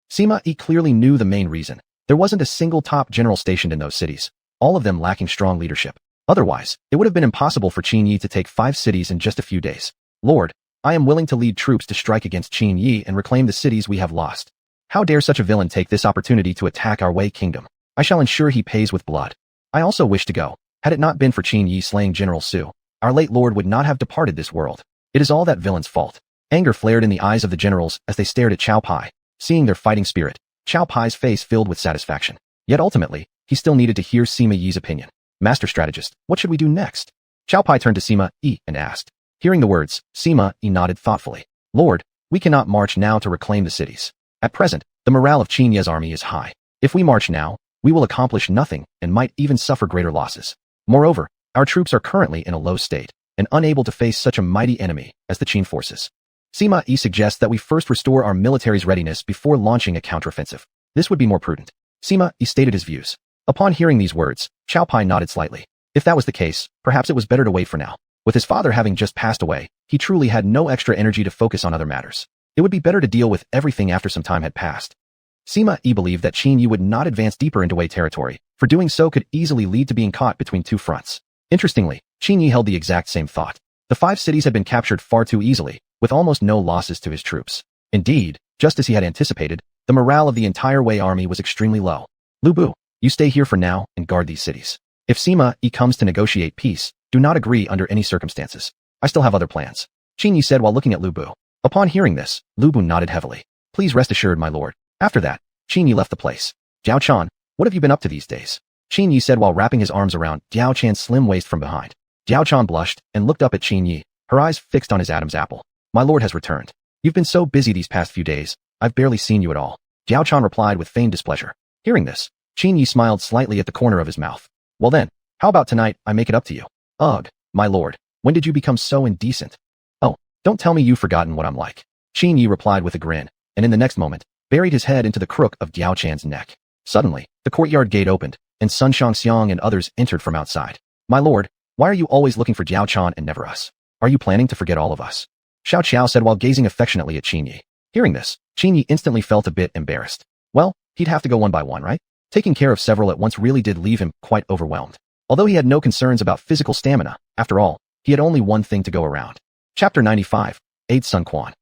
Sima Yi clearly knew the main reason. There wasn't a single top general stationed in those cities, all of them lacking strong leadership. Otherwise, it would have been impossible for Qin Yi to take 5 cities in just a few days. Lord, I am willing to lead troops to strike against Qin Yi and reclaim the cities we have lost. How dare such a villain take this opportunity to attack our Wei kingdom? I shall ensure he pays with blood. I also wish to go. Had it not been for Qin Yi slaying General Su, our late lord would not have departed this world. It is all that villain's fault. Anger flared in the eyes of the generals as they stared at Chow Pai. Seeing their fighting spirit, Chow Pai's face filled with satisfaction. Yet ultimately, he still needed to hear Sima Yi's opinion. Master strategist, what should we do next? Chow Pai turned to Sima Yi and asked. Hearing the words, Sima Yi nodded thoughtfully. Lord, we cannot march now to reclaim the cities. At present, the morale of Qin Yi's army is high. If we march now, we will accomplish nothing and might even suffer greater losses. Moreover, our troops are currently in a low state and unable to face such a mighty enemy as the Qin forces. Sima Yi suggests that we first restore our military's readiness before launching a counteroffensive. This would be more prudent. Sima Yi stated his views. Upon hearing these words, Chow Pai nodded slightly. If that was the case, perhaps it was better to wait for now. With his father having just passed away, he truly had no extra energy to focus on other matters. It would be better to deal with everything after some time had passed. Sima Yi believed that Qin Yi would not advance deeper into Wei territory, for doing so could easily lead to being caught between 2 fronts. Interestingly, Qin Yi held the exact same thought. The 5 cities had been captured far too easily, with almost no losses to his troops. Indeed, just as he had anticipated, the morale of the entire Wei army was extremely low. Lu Bu, you stay here for now and guard these cities. If Sima Yi comes to negotiate peace, do not agree under any circumstances. I still have other plans. Qin Yi said while looking at Lu Bu. Upon hearing this, Lu Bu nodded heavily. Please rest assured, my lord. After that, Qin Yi left the place. Jiao Chan, what have you been up to these days? Qin Yi said while wrapping his arms around Jiao Chan's slim waist from behind. Jiao Chan blushed and looked up at Qin Yi, her eyes fixed on his Adam's apple. My lord has returned. You've been so busy these past few days, I've barely seen you at all. Jiao Chan replied with feigned displeasure. Hearing this, Qin Yi smiled slightly at the corner of his mouth. Well then, how about tonight I make it up to you? Ugh, my lord, when did you become so indecent? Oh, don't tell me you've forgotten what I'm like. Qin Yi replied with a grin, and in the next moment, buried his head into the crook of Jiao Chan's neck. Suddenly, the courtyard gate opened, and Sun Shangxiang and others entered from outside. My lord, why are you always looking for Jiao Chan and never us? Are you planning to forget all of us? Xiao Qiao said while gazing affectionately at Qin Yi. Hearing this, Qin Yi instantly felt a bit embarrassed. Well, he'd have to go one by one, right? Taking care of several at once really did leave him quite overwhelmed. Although he had no concerns about physical stamina, after all, he had only one thing to go around. Chapter 95. Aid Sun Quan.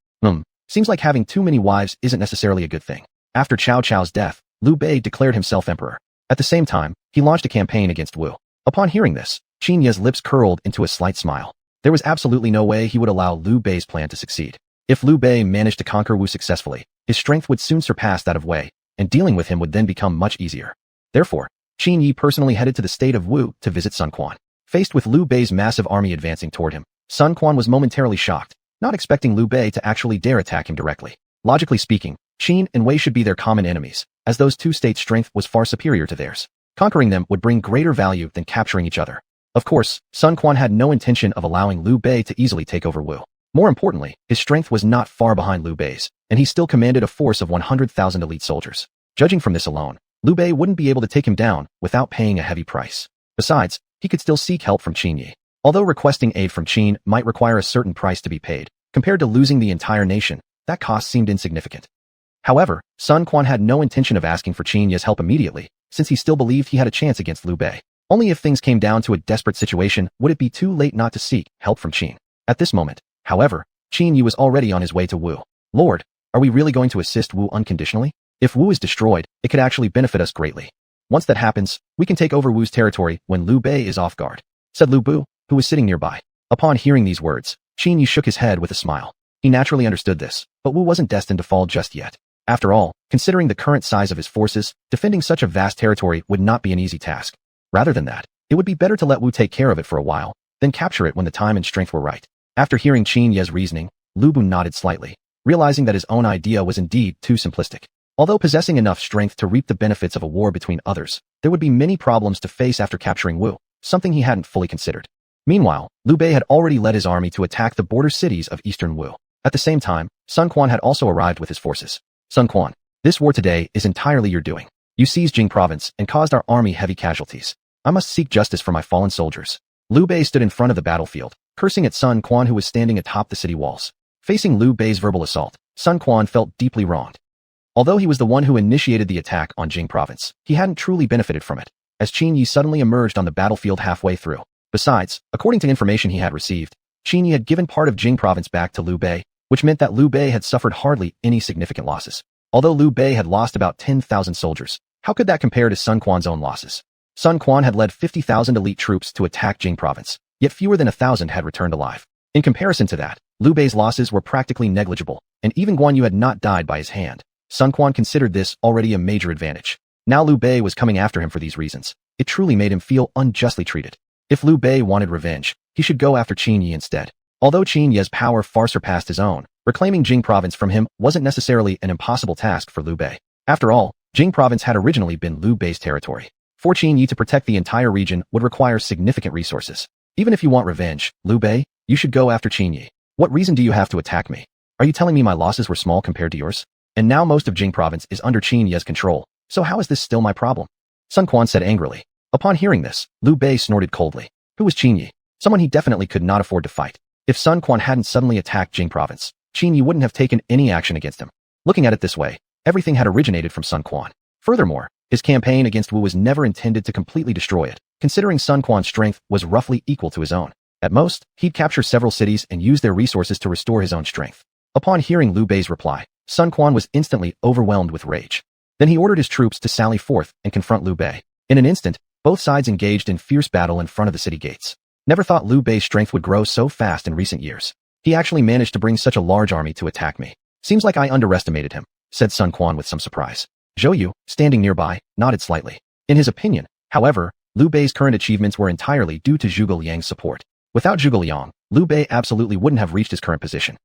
Seems like having too many wives isn't necessarily a good thing. After Cao Cao's death, Liu Bei declared himself emperor. At the same time, he launched a campaign against Wu. Upon hearing this, Qin Ye's lips curled into a slight smile. There was absolutely no way he would allow Liu Bei's plan to succeed. If Liu Bei managed to conquer Wu successfully, his strength would soon surpass that of Wei, and dealing with him would then become much easier. Therefore, Qin Yi personally headed to the state of Wu to visit Sun Quan. Faced with Liu Bei's massive army advancing toward him, Sun Quan was momentarily shocked, not expecting Liu Bei to actually dare attack him directly. Logically speaking, Qin and Wei should be their common enemies, as those two states' strength was far superior to theirs. Conquering them would bring greater value than capturing each other. Of course, Sun Quan had no intention of allowing Liu Bei to easily take over Wu. More importantly, his strength was not far behind Liu Bei's, and he still commanded a force of 100,000 elite soldiers. Judging from this alone, Liu Bei wouldn't be able to take him down without paying a heavy price. Besides, he could still seek help from Qin Yi. Although requesting aid from Qin might require a certain price to be paid, compared to losing the entire nation, that cost seemed insignificant. However, Sun Quan had no intention of asking for Qin Yi's help immediately, since he still believed he had a chance against Liu Bei. Only if things came down to a desperate situation would it be too late not to seek help from Qin. At this moment, however, Qin Yi was already on his way to Wu. Lord, are we really going to assist Wu unconditionally? If Wu is destroyed, it could actually benefit us greatly. Once that happens, we can take over Wu's territory when Liu Bei is off guard, said Lu Bu, who was sitting nearby. Upon hearing these words, Qin Yi shook his head with a smile. He naturally understood this, but Wu wasn't destined to fall just yet. After all, considering the current size of his forces, defending such a vast territory would not be an easy task. Rather than that, it would be better to let Wu take care of it for a while, then capture it when the time and strength were right. After hearing Qin Ye's reasoning, Lu Bu nodded slightly, realizing that his own idea was indeed too simplistic. Although possessing enough strength to reap the benefits of a war between others, there would be many problems to face after capturing Wu, something he hadn't fully considered. Meanwhile, Liu Bei had already led his army to attack the border cities of Eastern Wu. At the same time, Sun Quan had also arrived with his forces. Sun Quan, this war today is entirely your doing. You seized Jing province and caused our army heavy casualties. I must seek justice for my fallen soldiers. Liu Bei stood in front of the battlefield, cursing at Sun Quan who was standing atop the city walls. Facing Liu Bei's verbal assault, Sun Quan felt deeply wronged. Although he was the one who initiated the attack on Jing province, he hadn't truly benefited from it, as Qin Yi suddenly emerged on the battlefield halfway through. Besides, according to information he had received, Qin Yi had given part of Jing province back to Liu Bei, which meant that Liu Bei had suffered hardly any significant losses. Although Liu Bei had lost about 10,000 soldiers, how could that compare to Sun Quan's own losses? Sun Quan had led 50,000 elite troops to attack Jing province, yet fewer than 1,000 had returned alive. In comparison to that, Liu Bei's losses were practically negligible, and even Guan Yu had not died by his hand. Sun Quan considered this already a major advantage. Now Liu Bei was coming after him for these reasons. It truly made him feel unjustly treated. If Liu Bei wanted revenge, he should go after Qin Yi instead. Although Qin Yi's power far surpassed his own, reclaiming Jing province from him wasn't necessarily an impossible task for Liu Bei. After all, Jing province had originally been Liu Bei's territory. For Qin Yi to protect the entire region would require significant resources. Even if you want revenge, Liu Bei, you should go after Qin Yi. What reason do you have to attack me? Are you telling me my losses were small compared to yours? And now most of Jing province is under Qin Yi's control, so how is this still my problem? Sun Quan said angrily. Upon hearing this, Liu Bei snorted coldly. Who was Qin Yi? Someone he definitely could not afford to fight. If Sun Quan hadn't suddenly attacked Jing province, Qin Yi wouldn't have taken any action against him. Looking at it this way, everything had originated from Sun Quan. Furthermore, his campaign against Wu was never intended to completely destroy it, considering Sun Quan's strength was roughly equal to his own. At most, he'd capture several cities and use their resources to restore his own strength. Upon hearing Liu Bei's reply, Sun Quan was instantly overwhelmed with rage. Then he ordered his troops to sally forth and confront Liu Bei. In an instant, both sides engaged in fierce battle in front of the city gates. Never thought Liu Bei's strength would grow so fast in recent years. He actually managed to bring such a large army to attack me. Seems like I underestimated him, said Sun Quan with some surprise. Zhou Yu, standing nearby, nodded slightly. In his opinion, however, Liu Bei's current achievements were entirely due to Zhuge Liang's support. Without Zhuge Liang, Liu Bei absolutely wouldn't have reached his current position.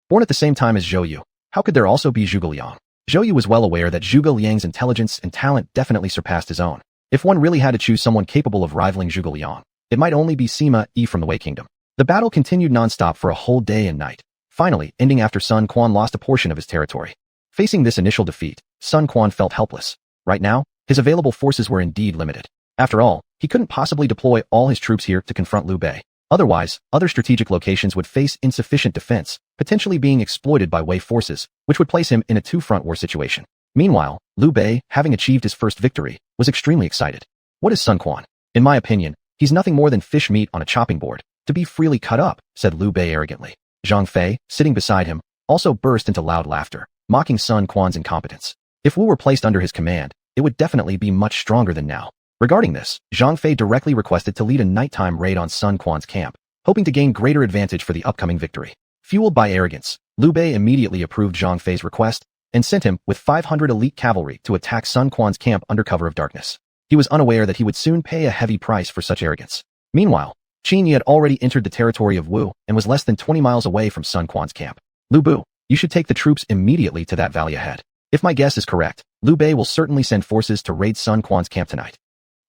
Born at the same time as Zhou Yu, how could there also be Zhuge Liang? Zhou Yu was well aware that Zhuge Liang's intelligence and talent definitely surpassed his own. If one really had to choose someone capable of rivaling Zhuge Liang, it might only be Sima Yi from the Wei Kingdom. The battle continued non-stop for a whole day and night, finally ending after Sun Quan lost a portion of his territory. Facing this initial defeat, Sun Quan felt helpless. Right now, his available forces were indeed limited. After all, he couldn't possibly deploy all his troops here to confront Liu Bei. Otherwise, other strategic locations would face insufficient defense, potentially being exploited by Wei forces, which would place him in a two-front war situation. Meanwhile, Liu Bei, having achieved his first victory, was extremely excited. What is Sun Quan? In my opinion, he's nothing more than fish meat on a chopping board, to be freely cut up, said Liu Bei arrogantly. Zhang Fei, sitting beside him, also burst into loud laughter, mocking Sun Quan's incompetence. If Wu were placed under his command, it would definitely be much stronger than now. Regarding this, Zhang Fei directly requested to lead a nighttime raid on Sun Quan's camp, hoping to gain greater advantage for the upcoming victory. Fueled by arrogance, Liu Bei immediately approved Zhang Fei's request and sent him with 500 elite cavalry to attack Sun Quan's camp under cover of darkness. He was unaware that he would soon pay a heavy price for such arrogance. Meanwhile, Qin Yi had already entered the territory of Wu and was less than 20 miles away from Sun Quan's camp. Lu Bu, you should take the troops immediately to that valley ahead. If my guess is correct, Liu Bei will certainly send forces to raid Sun Quan's camp tonight.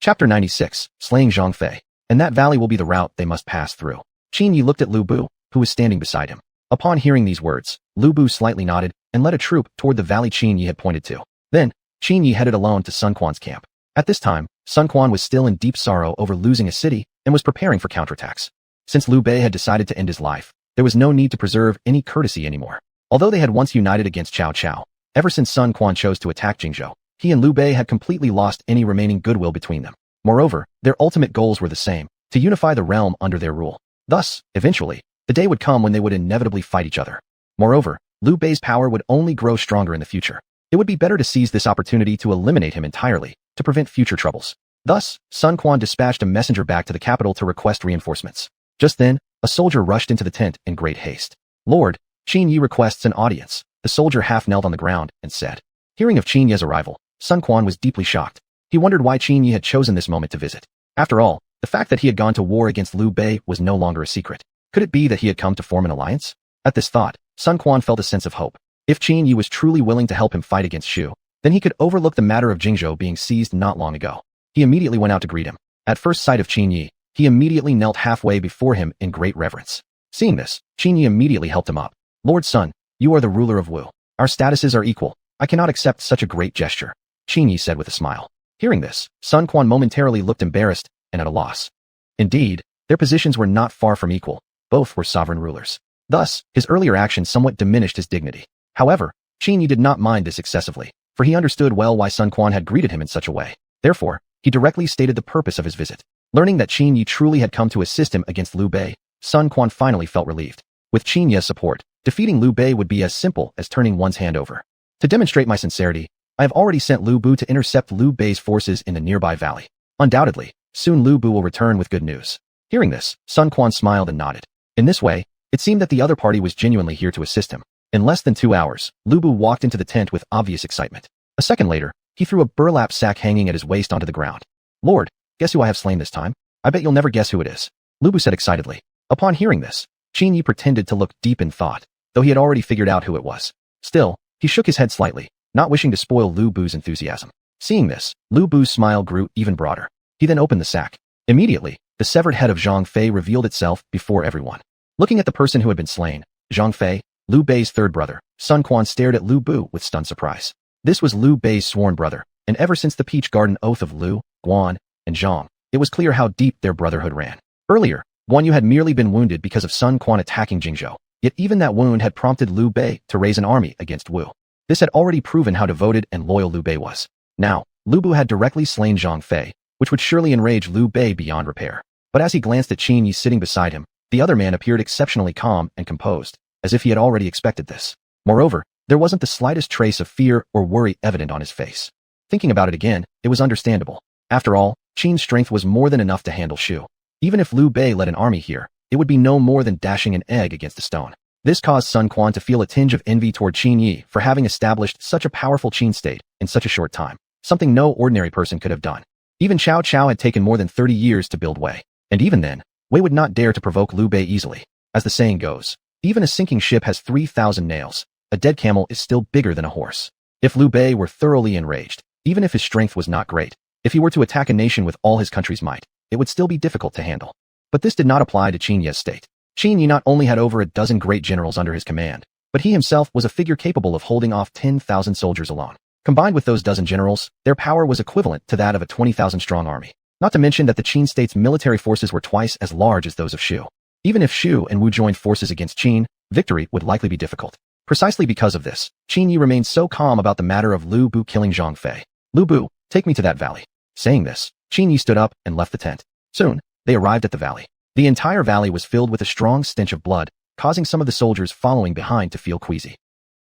Chapter 96, Slaying Zhang Fei. And that valley will be the route they must pass through. Qin Yi looked at Lu Bu, who was standing beside him. Upon hearing these words, Lu Bu slightly nodded and led a troop toward the valley Qin Yi had pointed to. Then, Qin Yi headed alone to Sun Quan's camp. At this time, Sun Quan was still in deep sorrow over losing a city and was preparing for counterattacks. Since Liu Bei had decided to end his life, there was no need to preserve any courtesy anymore. Although they had once united against Cao Cao, ever since Sun Quan chose to attack Jingzhou, he and Liu Bei had completely lost any remaining goodwill between them. Moreover, their ultimate goals were the same, to unify the realm under their rule. Thus, eventually, the day would come when they would inevitably fight each other. Moreover, Liu Bei's power would only grow stronger in the future. It would be better to seize this opportunity to eliminate him entirely, to prevent future troubles. Thus, Sun Quan dispatched a messenger back to the capital to request reinforcements. Just then, a soldier rushed into the tent in great haste. Lord, Qin Yi requests an audience. The soldier half knelt on the ground and said. Hearing of Qin Yi's arrival, Sun Quan was deeply shocked. He wondered why Qin Yi had chosen this moment to visit. After all, the fact that he had gone to war against Liu Bei was no longer a secret. Could it be that he had come to form an alliance? At this thought, Sun Quan felt a sense of hope. If Qin Yi was truly willing to help him fight against Shu, then he could overlook the matter of Jingzhou being seized not long ago. He immediately went out to greet him. At first sight of Qin Yi, he immediately knelt halfway before him in great reverence. Seeing this, Qin Yi immediately helped him up. Lord Sun, you are the ruler of Wu. Our statuses are equal. I cannot accept such a great gesture, Qin Yi said with a smile. Hearing this, Sun Quan momentarily looked embarrassed and at a loss. Indeed, their positions were not far from equal. Both were sovereign rulers. Thus, his earlier action somewhat diminished his dignity. However, Qin Yi did not mind this excessively, for he understood well why Sun Quan had greeted him in such a way. Therefore, he directly stated the purpose of his visit. Learning that Qin Yi truly had come to assist him against Liu Bei, Sun Quan finally felt relieved. With Qin Yi's support, defeating Liu Bei would be as simple as turning one's hand over. To demonstrate my sincerity, I have already sent Lu Bu to intercept Liu Bei's forces in the nearby valley. Undoubtedly, soon Lu Bu will return with good news. Hearing this, Sun Quan smiled and nodded. In this way, it seemed that the other party was genuinely here to assist him. In less than 2 hours, Lu Bu walked into the tent with obvious excitement. A second later, he threw a burlap sack hanging at his waist onto the ground. Lord, guess who I have slain this time? I bet you'll never guess who it is, Lu Bu said excitedly. Upon hearing this, Qin Yi pretended to look deep in thought, though he had already figured out who it was. Still, he shook his head slightly, not wishing to spoil Lu Bu's enthusiasm. Seeing this, Lu Bu's smile grew even broader. He then opened the sack. Immediately, the severed head of Zhang Fei revealed itself before everyone. Looking at the person who had been slain, Zhang Fei, Liu Bei's third brother, Sun Quan stared at Lu Bu with stunned surprise. This was Liu Bei's sworn brother, and ever since the Peach Garden oath of Liu, Guan, and Zhang, it was clear how deep their brotherhood ran. Earlier, Guan Yu had merely been wounded because of Sun Quan attacking Jingzhou, yet even that wound had prompted Liu Bei to raise an army against Wu. This had already proven how devoted and loyal Liu Bei was. Now, Lu Bu had directly slain Zhang Fei, which would surely enrage Liu Bei beyond repair. But as he glanced at Qin Yi sitting beside him, the other man appeared exceptionally calm and composed, as if he had already expected this. Moreover, there wasn't the slightest trace of fear or worry evident on his face. Thinking about it again, it was understandable. After all, Qin's strength was more than enough to handle Shu. Even if Liu Bei led an army here, it would be no more than dashing an egg against a stone. This caused Sun Quan to feel a tinge of envy toward Qin Yi for having established such a powerful Qin state in such a short time, something no ordinary person could have done. Even Cao Cao had taken more than 30 years to build Wei, and even then, Wei would not dare to provoke Liu Bei easily. As the saying goes, even a sinking ship has 3,000 nails. A dead camel is still bigger than a horse. If Liu Bei were thoroughly enraged, even if his strength was not great, if he were to attack a nation with all his country's might, it would still be difficult to handle. But this did not apply to Qin Yi's state. Qin Yi not only had over a dozen great generals under his command, but he himself was a figure capable of holding off 10,000 soldiers alone. Combined with those dozen generals, their power was equivalent to that of a 20,000-strong army. Not to mention that the Qin state's military forces were twice as large as those of Shu. Even if Shu and Wu joined forces against Qin, victory would likely be difficult. Precisely because of this, Qin Yi remained so calm about the matter of Lu Bu killing Zhang Fei. "Lu Bu, take me to that valley." Saying this, Qin Yi stood up and left the tent. Soon, they arrived at the valley. The entire valley was filled with a strong stench of blood, causing some of the soldiers following behind to feel queasy.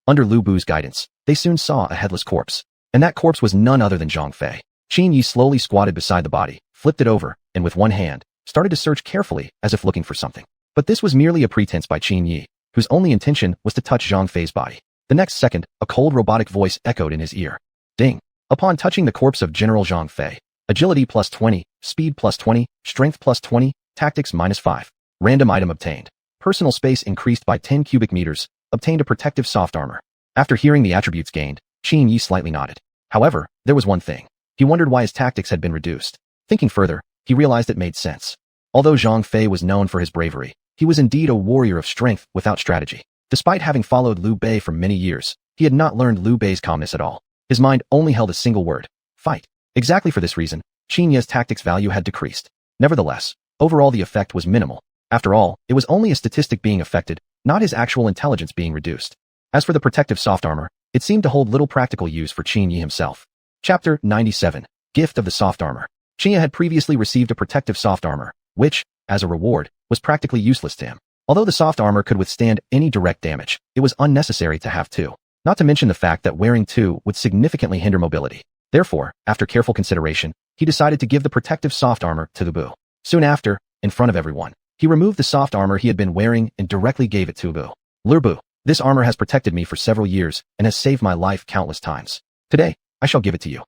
Under Lu Bu's guidance, they soon saw a headless corpse, and that corpse was none other than Zhang Fei. Qin Yi slowly squatted beside the body, flipped it over, and with one hand, started to search carefully as if looking for something. But this was merely a pretense by Qin Yi, whose only intention was to touch Zhang Fei's body. The next second, a cold robotic voice echoed in his ear. Ding! Upon touching the corpse of General Zhang Fei, agility plus 20, speed plus 20, strength plus 20, tactics minus 5. Random item obtained. Personal space increased by 10 cubic meters, obtained a protective soft armor. After hearing the attributes gained, Qin Yi slightly nodded. However, there was one thing. He wondered why his tactics had been reduced. Thinking further, he realized it made sense. Although Zhang Fei was known for his bravery, he was indeed a warrior of strength without strategy. Despite having followed Liu Bei for many years, he had not learned Liu Bei's calmness at all. His mind only held a single word: fight. Exactly for this reason, Qin Yi's tactics value had decreased. Nevertheless, overall the effect was minimal. After all, it was only a statistic being affected, not his actual intelligence being reduced. As for the protective soft armor, it seemed to hold little practical use for Qin Yi himself. Chapter 97. Gift of the Soft Armor. Qin Yi had previously received a protective soft armor, which, as a reward, was practically useless to him. Although the soft armor could withstand any direct damage, it was unnecessary to have two. Not to mention the fact that wearing two would significantly hinder mobility. Therefore, after careful consideration, he decided to give the protective soft armor to Lu Bu. Soon after, in front of everyone, he removed the soft armor he had been wearing and directly gave it to Bu. "Lu Bu, this armor has protected me for several years and has saved my life countless times. Today, I shall give it to you.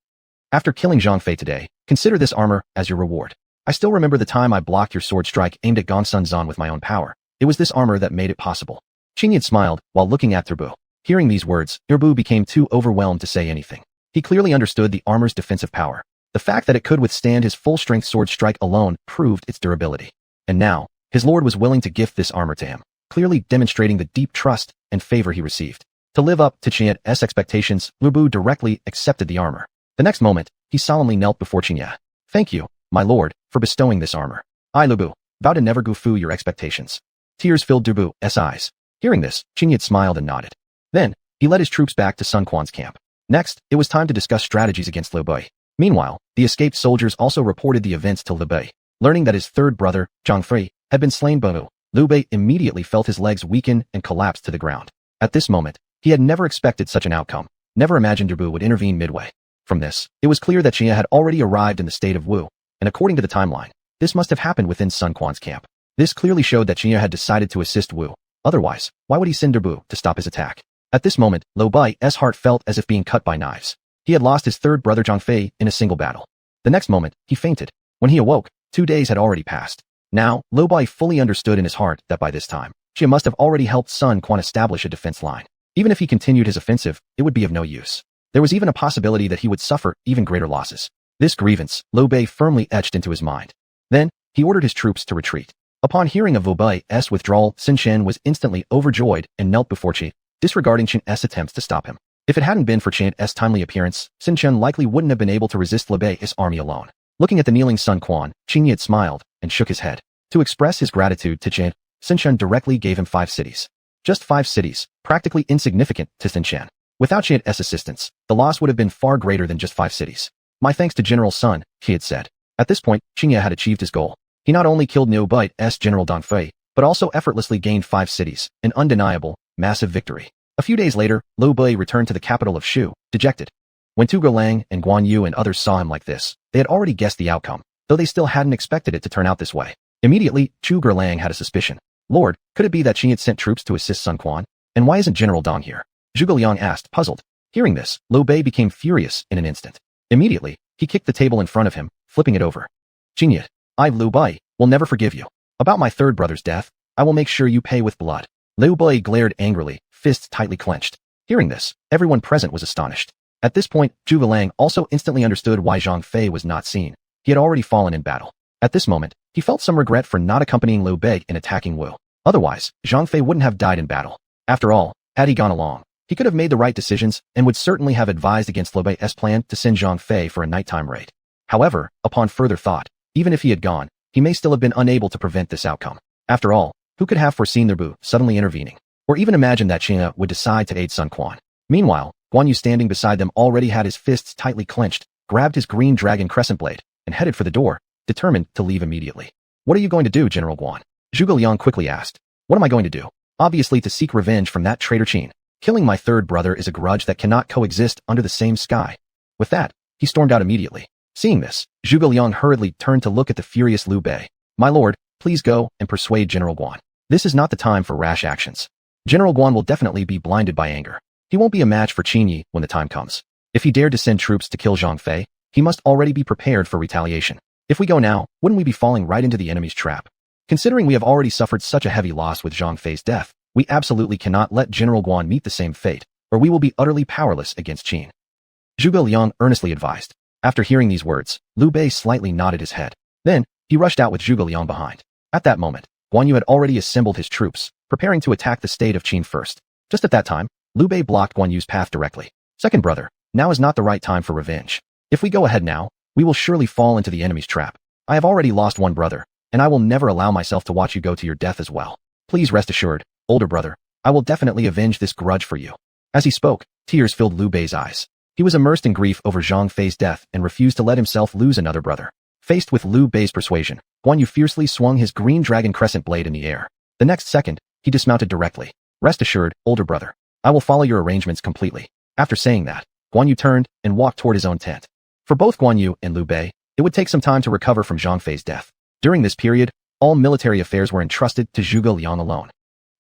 After killing Zhang Fei today, consider this armor as your reward. I still remember the time I blocked your sword strike aimed at Gongsun Zan with my own power. It was this armor that made it possible." Qin Yi smiled while looking at Bu. Hearing these words, Bu became too overwhelmed to say anything. He clearly understood the armor's defensive power. The fact that it could withstand his full-strength sword strike alone proved its durability. And now, his lord was willing to gift this armor to him, clearly demonstrating the deep trust and favor he received. To live up to Qin Yi's expectations, Lu Bu directly accepted the armor. The next moment, he solemnly knelt before Qin Yi. "Thank you, my lord, for bestowing this armor. I, Lu Bu, vow to never goof your expectations." Tears filled Lu Bu's eyes. Hearing this, Qin Yi smiled and nodded. Then, he led his troops back to Sun Quan's camp. Next, it was time to discuss strategies against Liu Bei. Meanwhile, the escaped soldiers also reported the events to Liu Bei. Learning that his third brother, Zhang Fei, had been slain by Liu Bei immediately felt his legs weaken and collapsed to the ground. At this moment, he had never expected such an outcome, never imagined Bu would intervene midway. From this, it was clear that Qin Yi had already arrived in the state of Wu, and according to the timeline, this must have happened within Sun Quan's camp. This clearly showed that Qin Yi had decided to assist Wu. Otherwise, why would he send Bu to stop his attack? At this moment, Liu Bei's heart felt as if being cut by knives. He had lost his third brother Zhang Fei in a single battle. The next moment, he fainted. When he awoke, 2 days had already passed. Now, Liu Bei fully understood in his heart that by this time, Qin Yi must have already helped Sun Quan establish a defense line. Even if he continued his offensive, it would be of no use. There was even a possibility that he would suffer even greater losses. This grievance, Liu Bei firmly etched into his mind. Then, he ordered his troops to retreat. Upon hearing of Liu Bei's withdrawal, Sun Quan was instantly overjoyed and knelt before Qin Yi, disregarding Qin Yi's attempts to stop him. If it hadn't been for Qin Yi's timely appearance, Sun Quan likely wouldn't have been able to resist Liu Bei's army alone. Looking at the kneeling Sun Quan, Qin Yi had smiled and shook his head. To express his gratitude to Qin Yi, Sun Quan directly gave him 5 cities. Just 5 cities, practically insignificant to Sun Quan. Without Qin Yi's assistance, the loss would have been far greater than just 5 cities. "My thanks to General Sun," he had said. At this point, Qin Yi had achieved his goal. He not only killed Liu Bei's General Zhang Fei, but also effortlessly gained 5 cities, an undeniable, massive victory. A few days later, Liu Bei returned to the capital of Shu, dejected. When Tu Lang and Guan Yu and others saw him like this, they had already guessed the outcome, though they still hadn't expected it to turn out this way. Immediately, Tu Lang had a suspicion. "Lord, could it be that Qin Yi had sent troops to assist Sun Quan? And why isn't General Dong here?" Zhuge Liang asked, puzzled. Hearing this, Liu Bei became furious in an instant. Immediately, he kicked the table in front of him, flipping it over. "Qin Yi, I, Liu Bei, will never forgive you. About my third brother's death, I will make sure you pay with blood." Liu Bei glared angrily, fists tightly clenched. Hearing this, everyone present was astonished. At this point, Zhuge Liang also instantly understood why Zhang Fei was not seen. He had already fallen in battle. At this moment, he felt some regret for not accompanying Liu Bei in attacking Wu. Otherwise, Zhang Fei wouldn't have died in battle. After all, had he gone along, he could have made the right decisions and would certainly have advised against Liu Bei's plan to send Zhang Fei for a nighttime raid. However, upon further thought, even if he had gone, he may still have been unable to prevent this outcome. After all, who could have foreseen Liu Bu suddenly intervening? or even imagine that Qin would decide to aid Sun Quan. Meanwhile, Guan Yu standing beside them already had his fists tightly clenched, grabbed his green dragon crescent blade, and headed for the door, determined to leave immediately. What are you going to do, General Guan? Zhuge Liang quickly asked. What am I going to do? Obviously to seek revenge from that traitor Qin. Killing my third brother is a grudge that cannot coexist under the same sky. With that, he stormed out immediately. Seeing this, Zhuge Liang hurriedly turned to look at the furious Liu Bei. My lord, please go and persuade General Guan. This is not the time for rash actions. General Guan will definitely be blinded by anger. He won't be a match for Qin Yi when the time comes. If he dared to send troops to kill Zhang Fei, he must already be prepared for retaliation. If we go now, wouldn't we be falling right into the enemy's trap? Considering we have already suffered such a heavy loss with Zhang Fei's death, we absolutely cannot let General Guan meet the same fate, or we will be utterly powerless against Qin. Zhuge Liang earnestly advised. After hearing these words, Liu Bei slightly nodded his head. Then, he rushed out with Zhuge Liang behind. At that moment, Guan Yu had already assembled his troops, preparing to attack the state of Qin first. Just at that time, Liu Bei blocked Guan Yu's path directly. Second brother, now is not the right time for revenge. If we go ahead now, we will surely fall into the enemy's trap. I have already lost one brother, and I will never allow myself to watch you go to your death as well. Please rest assured, older brother, I will definitely avenge this grudge for you. As he spoke, tears filled Liu Bei's eyes. He was immersed in grief over Zhang Fei's death and refused to let himself lose another brother. Faced with Liu Bei's persuasion, Guan Yu fiercely swung his green dragon crescent blade in the air. The next second, he dismounted directly. Rest assured, older brother, I will follow your arrangements completely. After saying that, Guan Yu turned and walked toward his own tent. For both Guan Yu and Liu Bei, it would take some time to recover from Zhang Fei's death. During this period, all military affairs were entrusted to Zhuge Liang alone.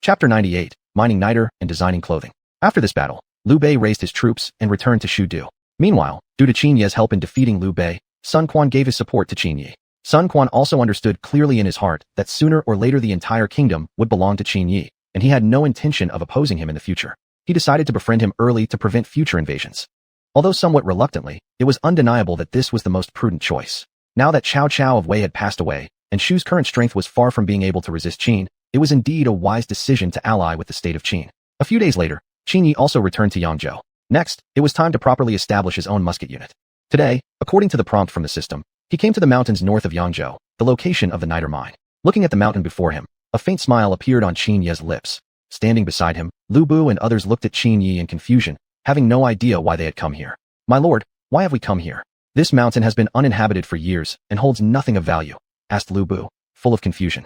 Chapter 98, Mining Niter and Designing Clothing. After this battle, Liu Bei raised his troops and returned to Shudu. Meanwhile, due to Qin Ye's help in defeating Liu Bei, Sun Quan gave his support to Qin Yi. Sun Quan also understood clearly in his heart that sooner or later the entire kingdom would belong to Qin Yi, and he had no intention of opposing him in the future. He decided to befriend him early to prevent future invasions. Although somewhat reluctantly, it was undeniable that this was the most prudent choice. Now that Cao Cao of Wei had passed away, and Shu's current strength was far from being able to resist Qin, it was indeed a wise decision to ally with the state of Qin. A few days later, Qin Yi also returned to Yangzhou. Next, it was time to properly establish his own musket unit. Today, according to the prompt from the system, he came to the mountains north of Yangzhou, the location of the Niter mine. Looking at the mountain before him, a faint smile appeared on Qin Ye's lips. Standing beside him, Lu Bu and others looked at Qin Yi in confusion, having no idea why they had come here. My lord, why have we come here? This mountain has been uninhabited for years and holds nothing of value, asked Lu Bu, full of confusion.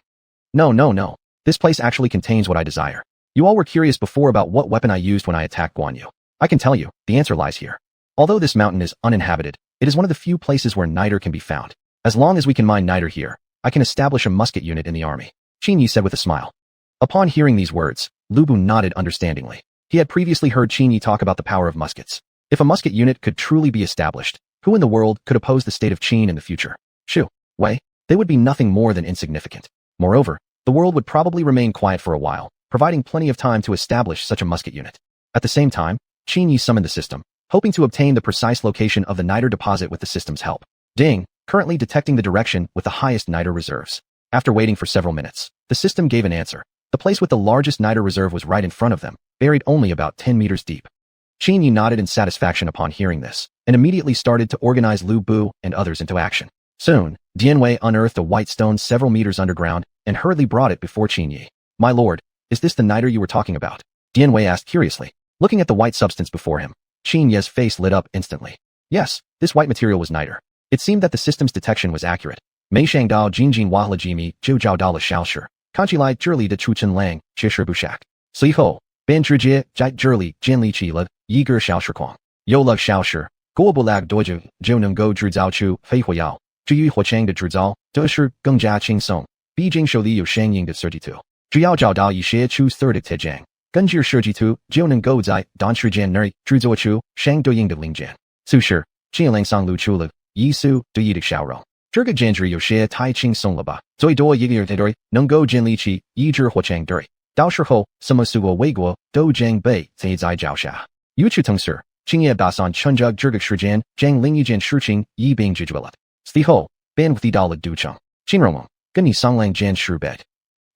No. This place actually contains what I desire. You all were curious before about what weapon I used when I attacked Guan Yu. I can tell you, the answer lies here. Although this mountain is uninhabited, it is one of the few places where niter can be found. As long as we can mine niter here, I can establish a musket unit in the army, Qin Yi said with a smile. Upon hearing these words, Lu Bu nodded understandingly. He had previously heard Qin Yi talk about the power of muskets. If a musket unit could truly be established, who in the world could oppose the state of Qin in the future? Shu, Wei, they would be nothing more than insignificant. Moreover, the world would probably remain quiet for a while, providing plenty of time to establish such a musket unit. At the same time, Qin Yi summoned the system, hoping to obtain the precise location of the niter deposit with the system's help. Ding, currently detecting the direction with the highest niter reserves. After waiting for several minutes, the system gave an answer. The place with the largest niter reserve was right in front of them, buried only about 10 meters deep. Qin Yi nodded in satisfaction upon hearing this, and immediately started to organize Lu Bu and others into action. Soon, Dian Wei unearthed a white stone several meters underground and hurriedly brought it before Qin Yi. My lord, is this the niter you were talking about? Dian Wei asked curiously. Looking at the white substance before him, Qin Ye's face lit up instantly. Yes, this white material was niter. It seemed that the system's detection was accurate. Mei Shangdao Jinjin Wahla Jimi Zhou Zhao Dala Shaoshi, Kanchilai Zhili de Chuchen Lang, Chisher Bushak. Sliho, Ben Trujie, Jai Zhili, Jinli Chila, Yiger Shaoshi Kwang. Yo Lug Shaoshi, Goabulag Doju, Zhou Go Zhu Zhao Chu, Fei Huayao, Zhu Huachang de Zhu Zhao, Doshi, Gengjia Qing Song, Beijing Shou Li Yu Shang Ying de 32. Zhuyao Zhao Dao Yi Xie Chu 30 Tejang. Genjir Shiji Jiunan Gozai, Don Shujian Neri, Druzo Chu, Shang Doying de Lingjian. Su Shi, Jialang Song Lu Chula, Yi Su, Du Yi de Xiaorong. Zherga Janjri Yoshia Tai Ching Song Laba, Zoi Do Yigir Tedori, Nungo Jin Li Chi, Yi Zhi Huachang Duri. Dao Shi Ho, Sima Suo Weiguo, Do Zhang Bei, Zai Zai Zhao Xia. Yu Chu Tung Sir, Qingye Basan Chunjug Zherga Shijian, Zhang Ling Yijian Shuqing, Yi Bing Jijuilat. Sti Ho, Ban with Dala Du Cheng. Qinromong, Gani Songlang Jan Shu Bet.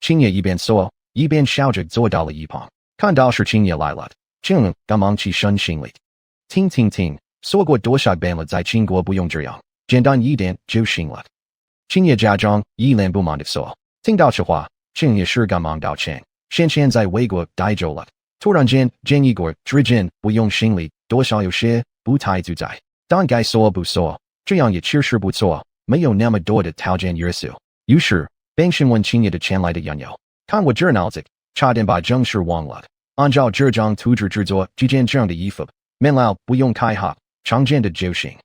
Qingye Yi Ban Soo, Yi Ban Xiaojig Zoadala Yipong. Kan Dao Shi Qingye Lilat. Qing, Gamang Qi Shun Xinglit. Ting Ting Ting, Soguo Doshag Banla Zai Qingguo Buyong Zhiyang. Jandan Yi Dan, Zhou Xinglet. Qingye Jiazhong, Yi Lan Bumond of Soo. Ting Dao Chihua, Qingye Shi Gamang Dao Cheng. 现在为国大救了。突然间，建议国之间不用心里多少有些不太自在，但该说不说，这样也确实不错，没有那么多的条件约束。于是，便询问青叶的前来的缘由。看我这脑子，差点把正事忘了。按照这张图纸制作几件这样的衣服，面料不用开发，常见的就行。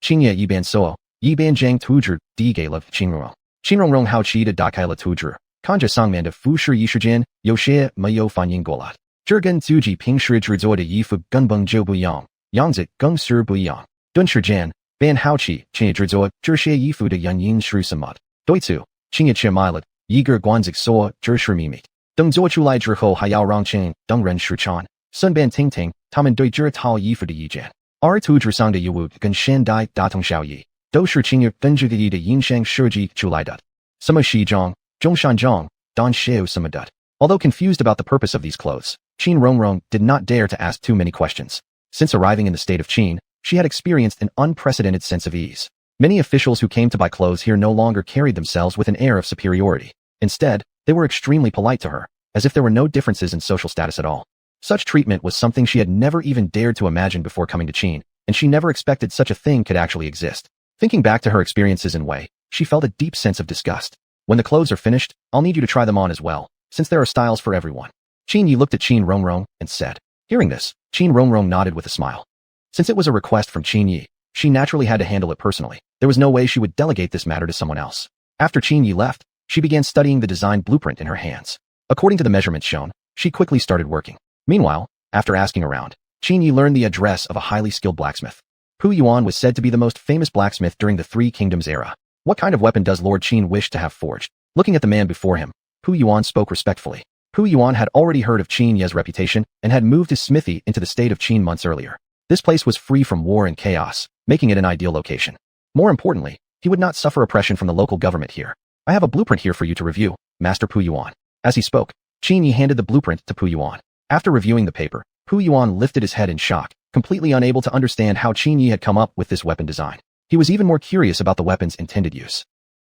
青叶一边说，一边将图纸递给了秦蓉蓉。秦蓉蓉好奇地打开了图纸，看着上面的服饰一时间有些没有反应过来。这跟自己平时制作的衣服根本就不一样，样子更是不一样。顿时间，便好奇青叶制作这些衣服的原因是什么。对此，青叶却卖了一个关子说这是秘密，等做出来之后还要让青等人试穿，顺便听听他们对这套衣服的意见。而图纸上的衣物跟现代大同小异，都是青叶根据自己的印象设计出来的，什么西装、中山装、短袖什么的。Although confused about the purpose of these clothes, Qin Rongrong did not dare to ask too many questions. Since arriving in the state of Qin, she had experienced an unprecedented sense of ease. Many officials who came to buy clothes here no longer carried themselves with an air of superiority. Instead, they were extremely polite to her, as if there were no differences in social status at all. Such treatment was something she had never even dared to imagine before coming to Qin, and she never expected such a thing could actually exist. Thinking back to her experiences in Wei, she felt a deep sense of disgust. When the clothes are finished, I'll need you to try them on as well, since there are styles for everyone. Qin Yi looked at Qin Rongrong and said. Hearing this, Qin Rongrong nodded with a smile. Since it was a request from Qin Yi, she naturally had to handle it personally. There was no way she would delegate this matter to someone else. After Qin Yi left, she began studying the design blueprint in her hands. According to the measurements shown, she quickly started working. Meanwhile, after asking around, Qin Yi learned the address of a highly skilled blacksmith. Pu Yuan was said to be the most famous blacksmith during the Three Kingdoms era. What kind of weapon does Lord Qin wish to have forged? Looking at the man before him, Pu Yuan spoke respectfully. Pu Yuan had already heard of Qin Ye's reputation and had moved his smithy into the state of Qin months earlier. This place was free from war and chaos, making it an ideal location. More importantly, he would not suffer oppression from the local government here. I have a blueprint here for you to review, Master Pu Yuan. As he spoke, Qin Yi handed the blueprint to Pu Yuan. After reviewing the paper, Pu Yuan lifted his head in shock, completely unable to understand how Qin Yi had come up with this weapon design. He was even more curious about the weapon's intended use.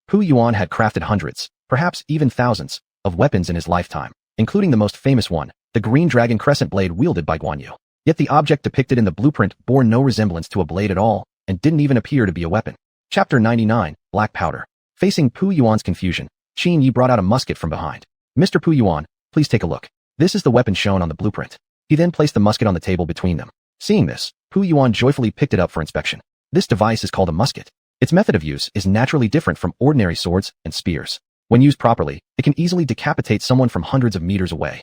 Pu Yuan had crafted hundreds, perhaps even thousands, of weapons in his lifetime, including the most famous one, the green dragon crescent blade wielded by Guan Yu. Yet the object depicted in the blueprint bore no resemblance to a blade at all, and didn't even appear to be a weapon. Chapter 99, Black Powder. Facing Pu Yuan's confusion, Qin Yi brought out a musket from behind. Mr. Pu Yuan, please take a look. This is the weapon shown on the blueprint. He then placed the musket on the table between them. Seeing this, Pu Yuan joyfully picked it up for inspection. This device is called a musket. Its method of use is naturally different from ordinary swords and spears. When used properly, it can easily decapitate someone from hundreds of meters away.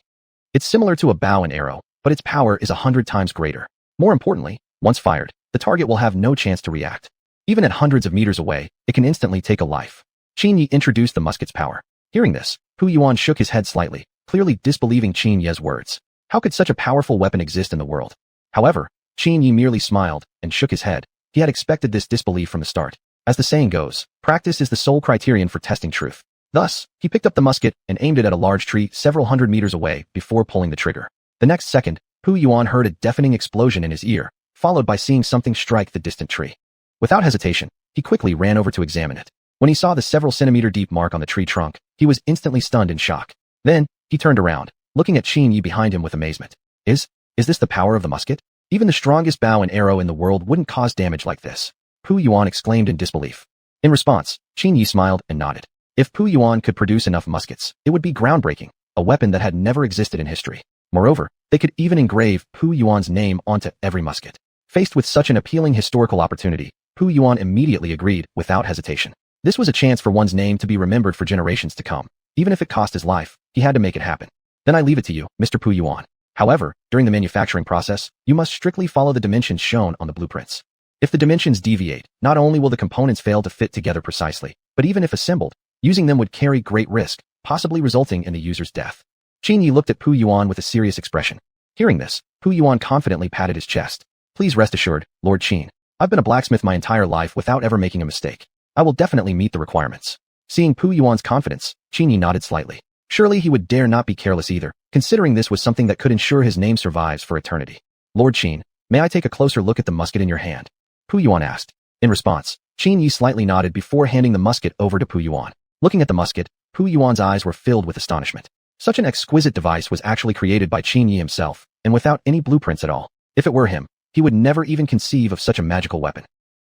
It's similar to a bow and arrow, but its power is 100 times greater. More importantly, once fired, the target will have no chance to react. Even at hundreds of meters away, it can instantly take a life. Qin Yi introduced the musket's power. Hearing this, Pu Yuan shook his head slightly, clearly disbelieving Qin Ye's words. How could such a powerful weapon exist in the world? However, Qin Yi merely smiled and shook his head. He had expected this disbelief from the start. As the saying goes, practice is the sole criterion for testing truth. Thus, he picked up the musket and aimed it at a large tree several hundred meters away before pulling the trigger. The next second, Pu Yuan heard a deafening explosion in his ear, followed by seeing something strike the distant tree. Without hesitation, he quickly ran over to examine it. When he saw the several centimeter deep mark on the tree trunk, he was instantly stunned in shock. Then, he turned around, looking at Qin Yi behind him with amazement. Is this the power of the musket? Even the strongest bow and arrow in the world wouldn't cause damage like this. Pu Yuan exclaimed in disbelief. In response, Qin Yi smiled and nodded. If Pu Yuan could produce enough muskets, it would be groundbreaking, a weapon that had never existed in history. Moreover, they could even engrave Pu Yuan's name onto every musket. Faced with such an appealing historical opportunity, Pu Yuan immediately agreed without hesitation. This was a chance for one's name to be remembered for generations to come. Even if it cost his life, he had to make it happen. Then I leave it to you, Mr. Pu Yuan. However, during the manufacturing process, you must strictly follow the dimensions shown on the blueprints. If the dimensions deviate, not only will the components fail to fit together precisely, but even if assembled, using them would carry great risk, possibly resulting in the user's death. Qin Yi looked at Pu Yuan with a serious expression. Hearing this, Pu Yuan confidently patted his chest. Please rest assured, Lord Qin. I've been a blacksmith my entire life without ever making a mistake. I will definitely meet the requirements. Seeing Pu Yuan's confidence, Qin Yi nodded slightly. Surely he would dare not be careless either, considering this was something that could ensure his name survives for eternity. Lord Qin, may I take a closer look at the musket in your hand? Pu Yuan asked. In response, Qin Yi slightly nodded before handing the musket over to Pu Yuan. Looking at the musket, Pu Yuan's eyes were filled with astonishment. Such an exquisite device was actually created by Qin Yi himself, and without any blueprints at all. If it were him, he would never even conceive of such a magical weapon.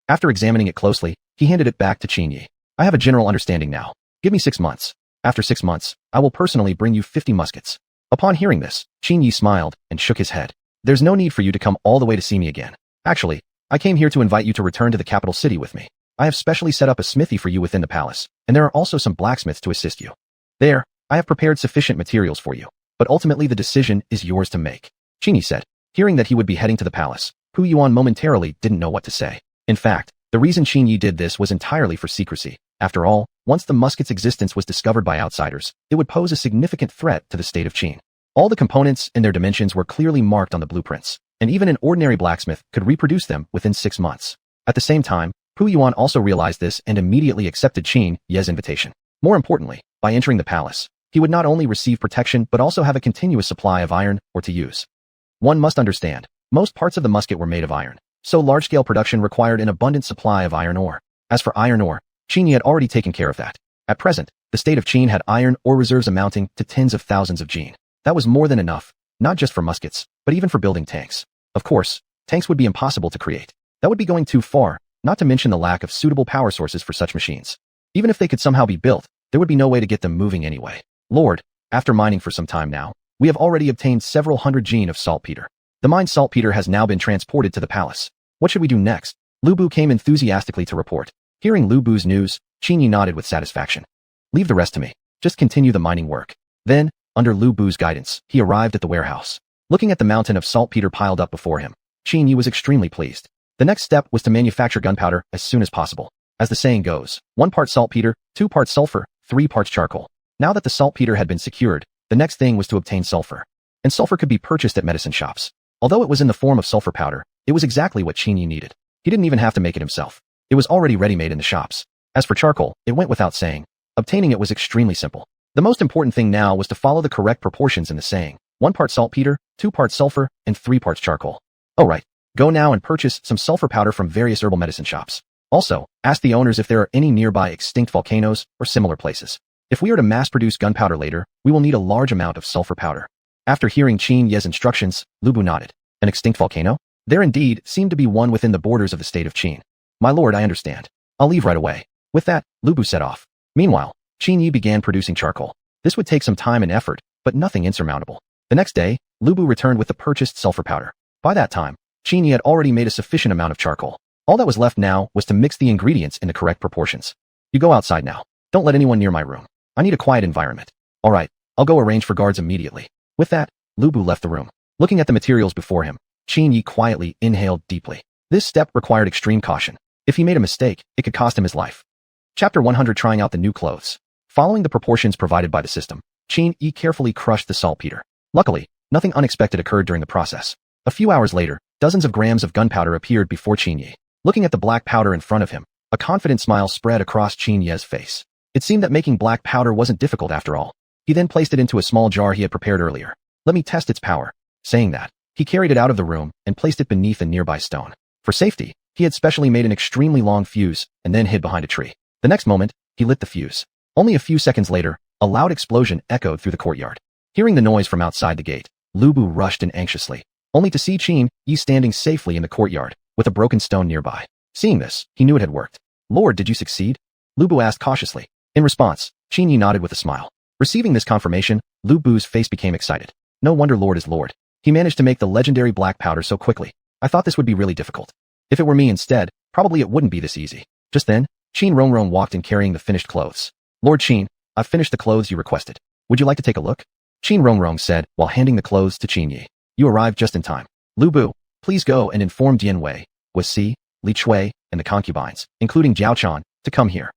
After examining it closely, he handed it back to Qin Yi. I have a general understanding now. Give me 6 months. After 6 months, I will personally bring you 50 muskets. Upon hearing this, Qin Yi smiled and shook his head. There's no need for you to come all the way to see me again. Actually, I came here to invite you to return to the capital city with me. I have specially set up a smithy for you within the palace, and there are also some blacksmiths to assist you. There, I have prepared sufficient materials for you, but ultimately the decision is yours to make. Qin Yi said. Hearing that he would be heading to the palace, Pu Yuan momentarily didn't know what to say. In fact, the reason Qin Yi did this was entirely for secrecy. After all, once the musket's existence was discovered by outsiders, it would pose a significant threat to the state of Qin. All the components and their dimensions were clearly marked on the blueprints, and even an ordinary blacksmith could reproduce them within 6 months. At the same time, Pu Yuan also realized this and immediately accepted Qin Yi's invitation. More importantly, by entering the palace, he would not only receive protection but also have a continuous supply of iron ore to use. One must understand, most parts of the musket were made of iron, so large-scale production required an abundant supply of iron ore. As for iron ore, Qin Yi had already taken care of that. At present, the state of Qin had iron ore reserves amounting to tens of thousands of jin. That was more than enough, not just for muskets, but even for building tanks. Of course, tanks would be impossible to create. That would be going too far, not to mention the lack of suitable power sources for such machines. Even if they could somehow be built, there would be no way to get them moving anyway. Lord, after mining for some time now, we have already obtained several hundred jin of saltpeter. The mined saltpeter has now been transported to the palace. What should we do next? Lu Bu came enthusiastically to report. Hearing Lu Bu's news, Qin Yi nodded with satisfaction. Leave the rest to me. Just continue the mining work. Then, under Lu Bu's guidance, he arrived at the warehouse. Looking at the mountain of saltpeter piled up before him, Qin Yi was extremely pleased. The next step was to manufacture gunpowder as soon as possible. As the saying goes, 1 part saltpeter, 2 parts sulfur, 3 parts charcoal. Now that the saltpeter had been secured, the next thing was to obtain sulfur. And sulfur could be purchased at medicine shops. Although it was in the form of sulfur powder, it was exactly what Qin Yi needed. He didn't even have to make it himself. It was already ready-made in the shops. As for charcoal, it went without saying. Obtaining it was extremely simple. The most important thing now was to follow the correct proportions in the saying. 1 part saltpeter, 2 parts sulfur, and 3 parts charcoal. Alright, go now and purchase some sulfur powder from various herbal medicine shops. Also, ask the owners if there are any nearby extinct volcanoes or similar places. If we are to mass-produce gunpowder later, we will need a large amount of sulfur powder. After hearing Qin Yi's instructions, Lu Bu nodded. An extinct volcano? There indeed seemed to be one within the borders of the state of Qin. My lord, I understand. I'll leave right away. With that, Lu Bu set off. Meanwhile, Qin Yi began producing charcoal. This would take some time and effort, but nothing insurmountable. The next day, Lu Bu returned with the purchased sulfur powder. By that time, Qin Yi had already made a sufficient amount of charcoal. All that was left now was to mix the ingredients in the correct proportions. You go outside now. Don't let anyone near my room. I need a quiet environment. Alright, I'll go arrange for guards immediately. With that, Lu Bu left the room. Looking at the materials before him, Qin Yi quietly inhaled deeply. This step required extreme caution. If he made a mistake, it could cost him his life. Chapter 100 Trying out the new clothes. Following the proportions provided by the system, Qin Yi carefully crushed the saltpeter. Luckily, nothing unexpected occurred during the process. A few hours later, dozens of grams of gunpowder appeared before Qin Yi. Looking at the black powder in front of him, a confident smile spread across Qin Yi's face. It seemed that making black powder wasn't difficult after all. He then placed it into a small jar he had prepared earlier. Let me test its power. Saying that, he carried it out of the room and placed it beneath a nearby stone. For safety, he had specially made an extremely long fuse and then hid behind a tree. The next moment, he lit the fuse. Only a few seconds later, a loud explosion echoed through the courtyard. Hearing the noise from outside the gate, Lu Bu rushed in anxiously, only to see Qin Yi standing safely in the courtyard, with a broken stone nearby. Seeing this, he knew it had worked. Lord, did you succeed? Lu Bu asked cautiously. In response, Qin Yi nodded with a smile. Receiving this confirmation, Lu Bu's face became excited. No wonder Lord is Lord. He managed to make the legendary black powder so quickly. I thought this would be really difficult. If it were me instead, probably it wouldn't be this easy. Just then, Qin Rongrong walked in carrying the finished clothes. Lord Qin, I've finished the clothes you requested. Would you like to take a look? Qin Rongrong said while handing the clothes to Qin Yi. You arrived just in time. Lu Bu, please go and inform Dian Wei, Wei, Li Chui, and the concubines, including Jiao Chan, to come here.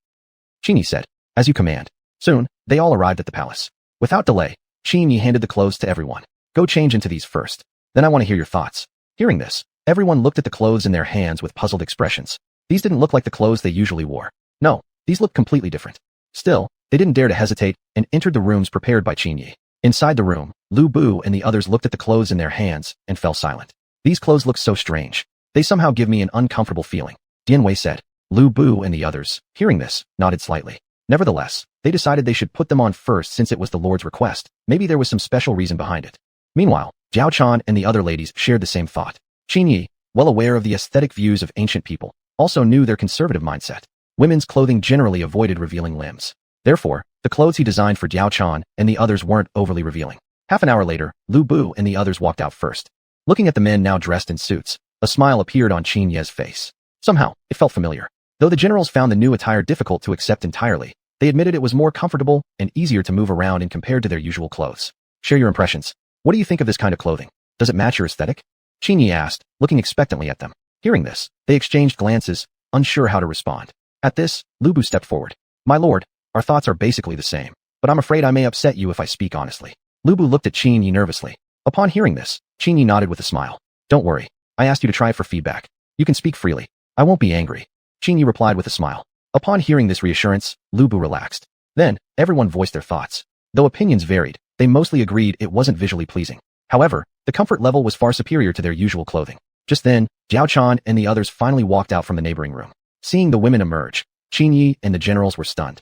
Qin Yi said, as you command. Soon, they all arrived at the palace. Without delay, Qin Yi handed the clothes to everyone. Go change into these first. Then I want to hear your thoughts. Hearing this, everyone looked at the clothes in their hands with puzzled expressions. These didn't look like the clothes they usually wore. No, these looked completely different. Still, they didn't dare to hesitate and entered the rooms prepared by Qin Yi. Inside the room, Lu Bu and the others looked at the clothes in their hands and fell silent. These clothes look so strange. They somehow give me an uncomfortable feeling. Dian Wei said. Lu Bu and the others, hearing this, nodded slightly. Nevertheless, they decided they should put them on first since it was the Lord's request. Maybe there was some special reason behind it. Meanwhile, Jiao Chan and the other ladies shared the same thought. Qin Yi, well aware of the aesthetic views of ancient people, also knew their conservative mindset. Women's clothing generally avoided revealing limbs. Therefore, the clothes he designed for Jiao Chan and the others weren't overly revealing. Half an hour later, Lu Bu and the others walked out first. Looking at the men now dressed in suits, a smile appeared on Qin Ye's face. Somehow, it felt familiar. Though the generals found the new attire difficult to accept entirely, they admitted it was more comfortable and easier to move around in compared to their usual clothes. Share your impressions. What do you think of this kind of clothing? Does it match your aesthetic? Qin Yi asked, looking expectantly at them. Hearing this, they exchanged glances, unsure how to respond. At this, Lu Bu stepped forward. My lord, our thoughts are basically the same, but I'm afraid I may upset you if I speak honestly. Lu Bu looked at Qin Yi nervously. Upon hearing this, Qin Yi nodded with a smile. Don't worry, I asked you to try for feedback. You can speak freely. I won't be angry. Qin Yi replied with a smile. Upon hearing this reassurance, Lu Bu relaxed. Then, everyone voiced their thoughts. Though opinions varied, they mostly agreed it wasn't visually pleasing. However, the comfort level was far superior to their usual clothing. Just then, Jiao Chan and the others finally walked out from the neighboring room. Seeing the women emerge, Qin Yi and the generals were stunned.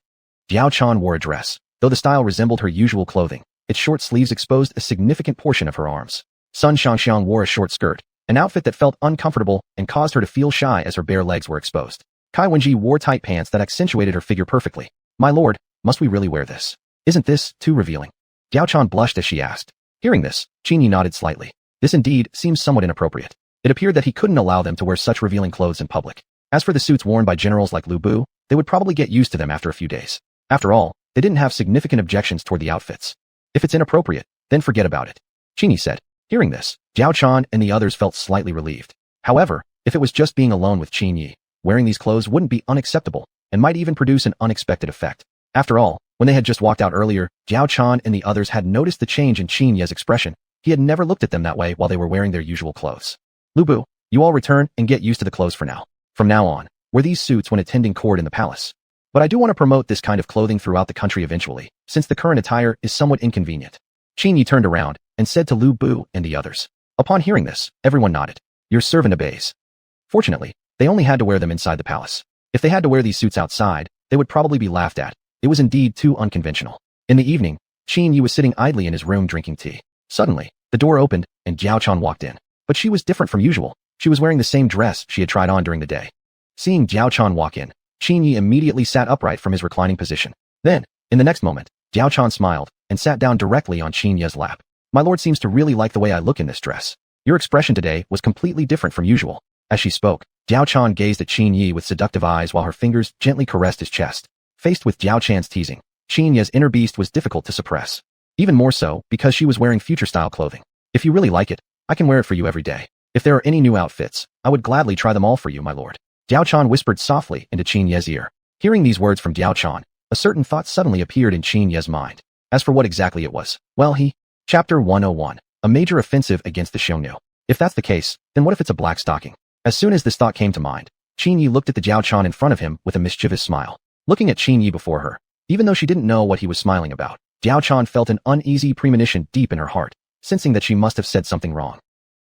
Jiao Chan wore a dress. Though the style resembled her usual clothing, its short sleeves exposed a significant portion of her arms. Sun Shangxiang wore a short skirt, an outfit that felt uncomfortable and caused her to feel shy as her bare legs were exposed. Kai Wenji wore tight pants that accentuated her figure perfectly. My lord, must we really wear this? Isn't this too revealing? Jiao Chan blushed as she asked. Hearing this, Qin Yi nodded slightly. This indeed seems somewhat inappropriate. It appeared that he couldn't allow them to wear such revealing clothes in public. As for the suits worn by generals like Lu Bu, they would probably get used to them after a few days. After all, they didn't have significant objections toward the outfits. If it's inappropriate, then forget about it. Qin Yi said. Hearing this, Jiao Chan and the others felt slightly relieved. However, if it was just being alone with Qin Yi, wearing these clothes wouldn't be unacceptable and might even produce an unexpected effect. After all, when they had just walked out earlier, Jiao Chan and the others had noticed the change in Qin Ye's expression. He had never looked at them that way while they were wearing their usual clothes. Lu Bu, you all return and get used to the clothes for now. From now on, wear these suits when attending court in the palace. But I do want to promote this kind of clothing throughout the country eventually, since the current attire is somewhat inconvenient. Qin Yi turned around and said to Lu Bu and the others. Upon hearing this, everyone nodded. Your servant obeys. Fortunately, they only had to wear them inside the palace. If they had to wear these suits outside, they would probably be laughed at. It was indeed too unconventional. In the evening, Qin Yi was sitting idly in his room drinking tea. Suddenly, the door opened and Jiao Chan walked in. But she was different from usual. She was wearing the same dress she had tried on during the day. Seeing Jiao Chan walk in, Qin Yi immediately sat upright from his reclining position. Then, in the next moment, Jiao Chan smiled and sat down directly on Qin Yi's lap. My lord seems to really like the way I look in this dress. Your expression today was completely different from usual. As she spoke, Jiao Chan gazed at Qin Yi with seductive eyes while her fingers gently caressed his chest. Faced with Jiao Chan's teasing, Qin Yi's inner beast was difficult to suppress. Even more so, because she was wearing future-style clothing. If you really like it, I can wear it for you every day. If there are any new outfits, I would gladly try them all for you, my lord. Jiao Chan whispered softly into Qin Ye's ear. Hearing these words from Jiao Chan, a certain thought suddenly appeared in Qin Ye's mind. As for what exactly it was, well Chapter 101. A major offensive against the Xiongnu. If that's the case, then what if it's a black stocking? As soon as this thought came to mind, Qin Yi looked at the Jiao Chan in front of him with a mischievous smile. Looking at Qin Yi before her, even though she didn't know what he was smiling about, Jiao Chan felt an uneasy premonition deep in her heart, sensing that she must have said something wrong.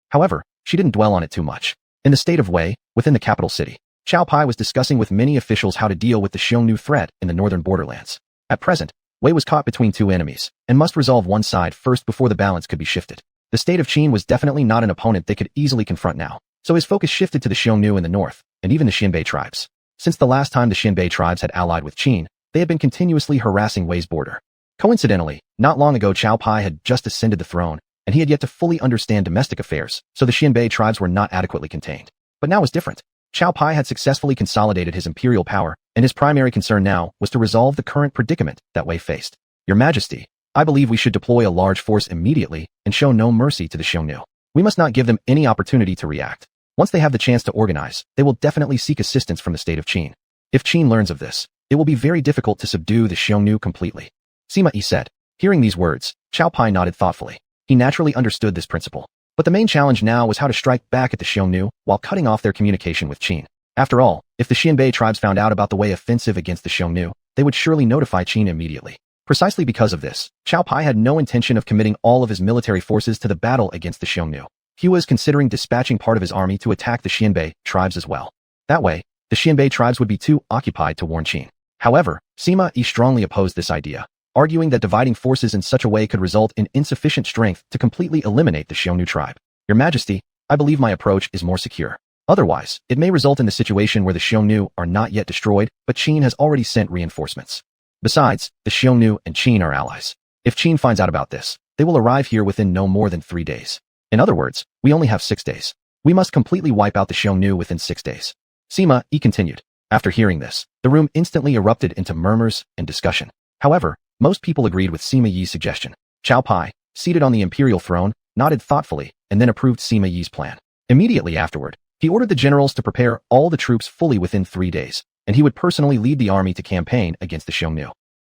However, she didn't dwell on it too much. In the state of Wei, within the capital city, Xiao Pai was discussing with many officials how to deal with the Xiongnu threat in the northern borderlands. At present, Wei was caught between two enemies, and must resolve one side first before the balance could be shifted. The state of Qin was definitely not an opponent they could easily confront now, so his focus shifted to the Xiongnu in the north, and even the Xinbei tribes. Since the last time the Xinbei tribes had allied with Qin, they had been continuously harassing Wei's border. Coincidentally, not long ago Xiao Pai had just ascended the throne, and he had yet to fully understand domestic affairs, so the Xinbei tribes were not adequately contained. But now was different. Xiao Pai had successfully consolidated his imperial power, and his primary concern now was to resolve the current predicament that Wei faced. Your Majesty, I believe we should deploy a large force immediately and show no mercy to the Xiongnu. We must not give them any opportunity to react. Once they have the chance to organize, they will definitely seek assistance from the state of Qin. If Qin learns of this, it will be very difficult to subdue the Xiongnu completely. Sima Yi said. Hearing these words, Xiao Pai nodded thoughtfully. He naturally understood this principle. But the main challenge now was how to strike back at the Xiongnu while cutting off their communication with Qin. After all, if the Xinbei tribes found out about the Wei offensive against the Xiongnu, they would surely notify Qin immediately. Precisely because of this, Xiao Pai had no intention of committing all of his military forces to the battle against the Xiongnu. He was considering dispatching part of his army to attack the Xinbei tribes as well. That way, the Xinbei tribes would be too occupied to warn Qin. However, Sima Yi strongly opposed this idea, arguing that dividing forces in such a way could result in insufficient strength to completely eliminate the Xiongnu tribe. Your Majesty, I believe my approach is more secure. Otherwise, it may result in the situation where the Xiongnu are not yet destroyed, but Qin has already sent reinforcements. Besides, the Xiongnu and Qin are allies. If Qin finds out about this, they will arrive here within no more than 3 days. In other words, we only have 6 days. We must completely wipe out the Xiongnu within 6 days. Sima Yi continued. After hearing this, the room instantly erupted into murmurs and discussion. However, most people agreed with Sima Yi's suggestion. Cao Pai, seated on the imperial throne, nodded thoughtfully and then approved Sima Yi's plan. Immediately afterward, he ordered the generals to prepare all the troops fully within 3 days, and he would personally lead the army to campaign against the Xiongnu.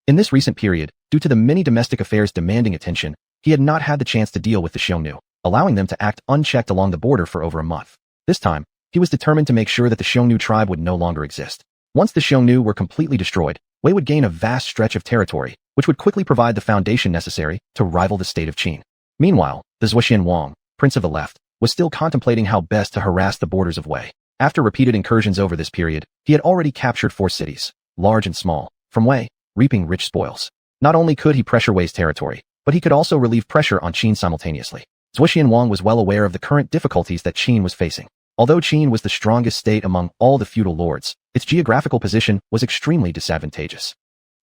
In this recent period, due to the many domestic affairs demanding attention, he had not had the chance to deal with the Xiongnu, allowing them to act unchecked along the border for over a month. This time, he was determined to make sure that the Xiongnu tribe would no longer exist. Once the Xiongnu were completely destroyed, Wei would gain a vast stretch of territory, which would quickly provide the foundation necessary to rival the state of Qin. Meanwhile, the Zhuoxian Wang, Prince of the Left, was still contemplating how best to harass the borders of Wei. After repeated incursions over this period, he had already captured 4 cities, large and small, from Wei, reaping rich spoils. Not only could he pressure Wei's territory, but he could also relieve pressure on Qin simultaneously. Zhuoxian Wang was well aware of the current difficulties that Qin was facing. Although Qin was the strongest state among all the feudal lords, its geographical position was extremely disadvantageous.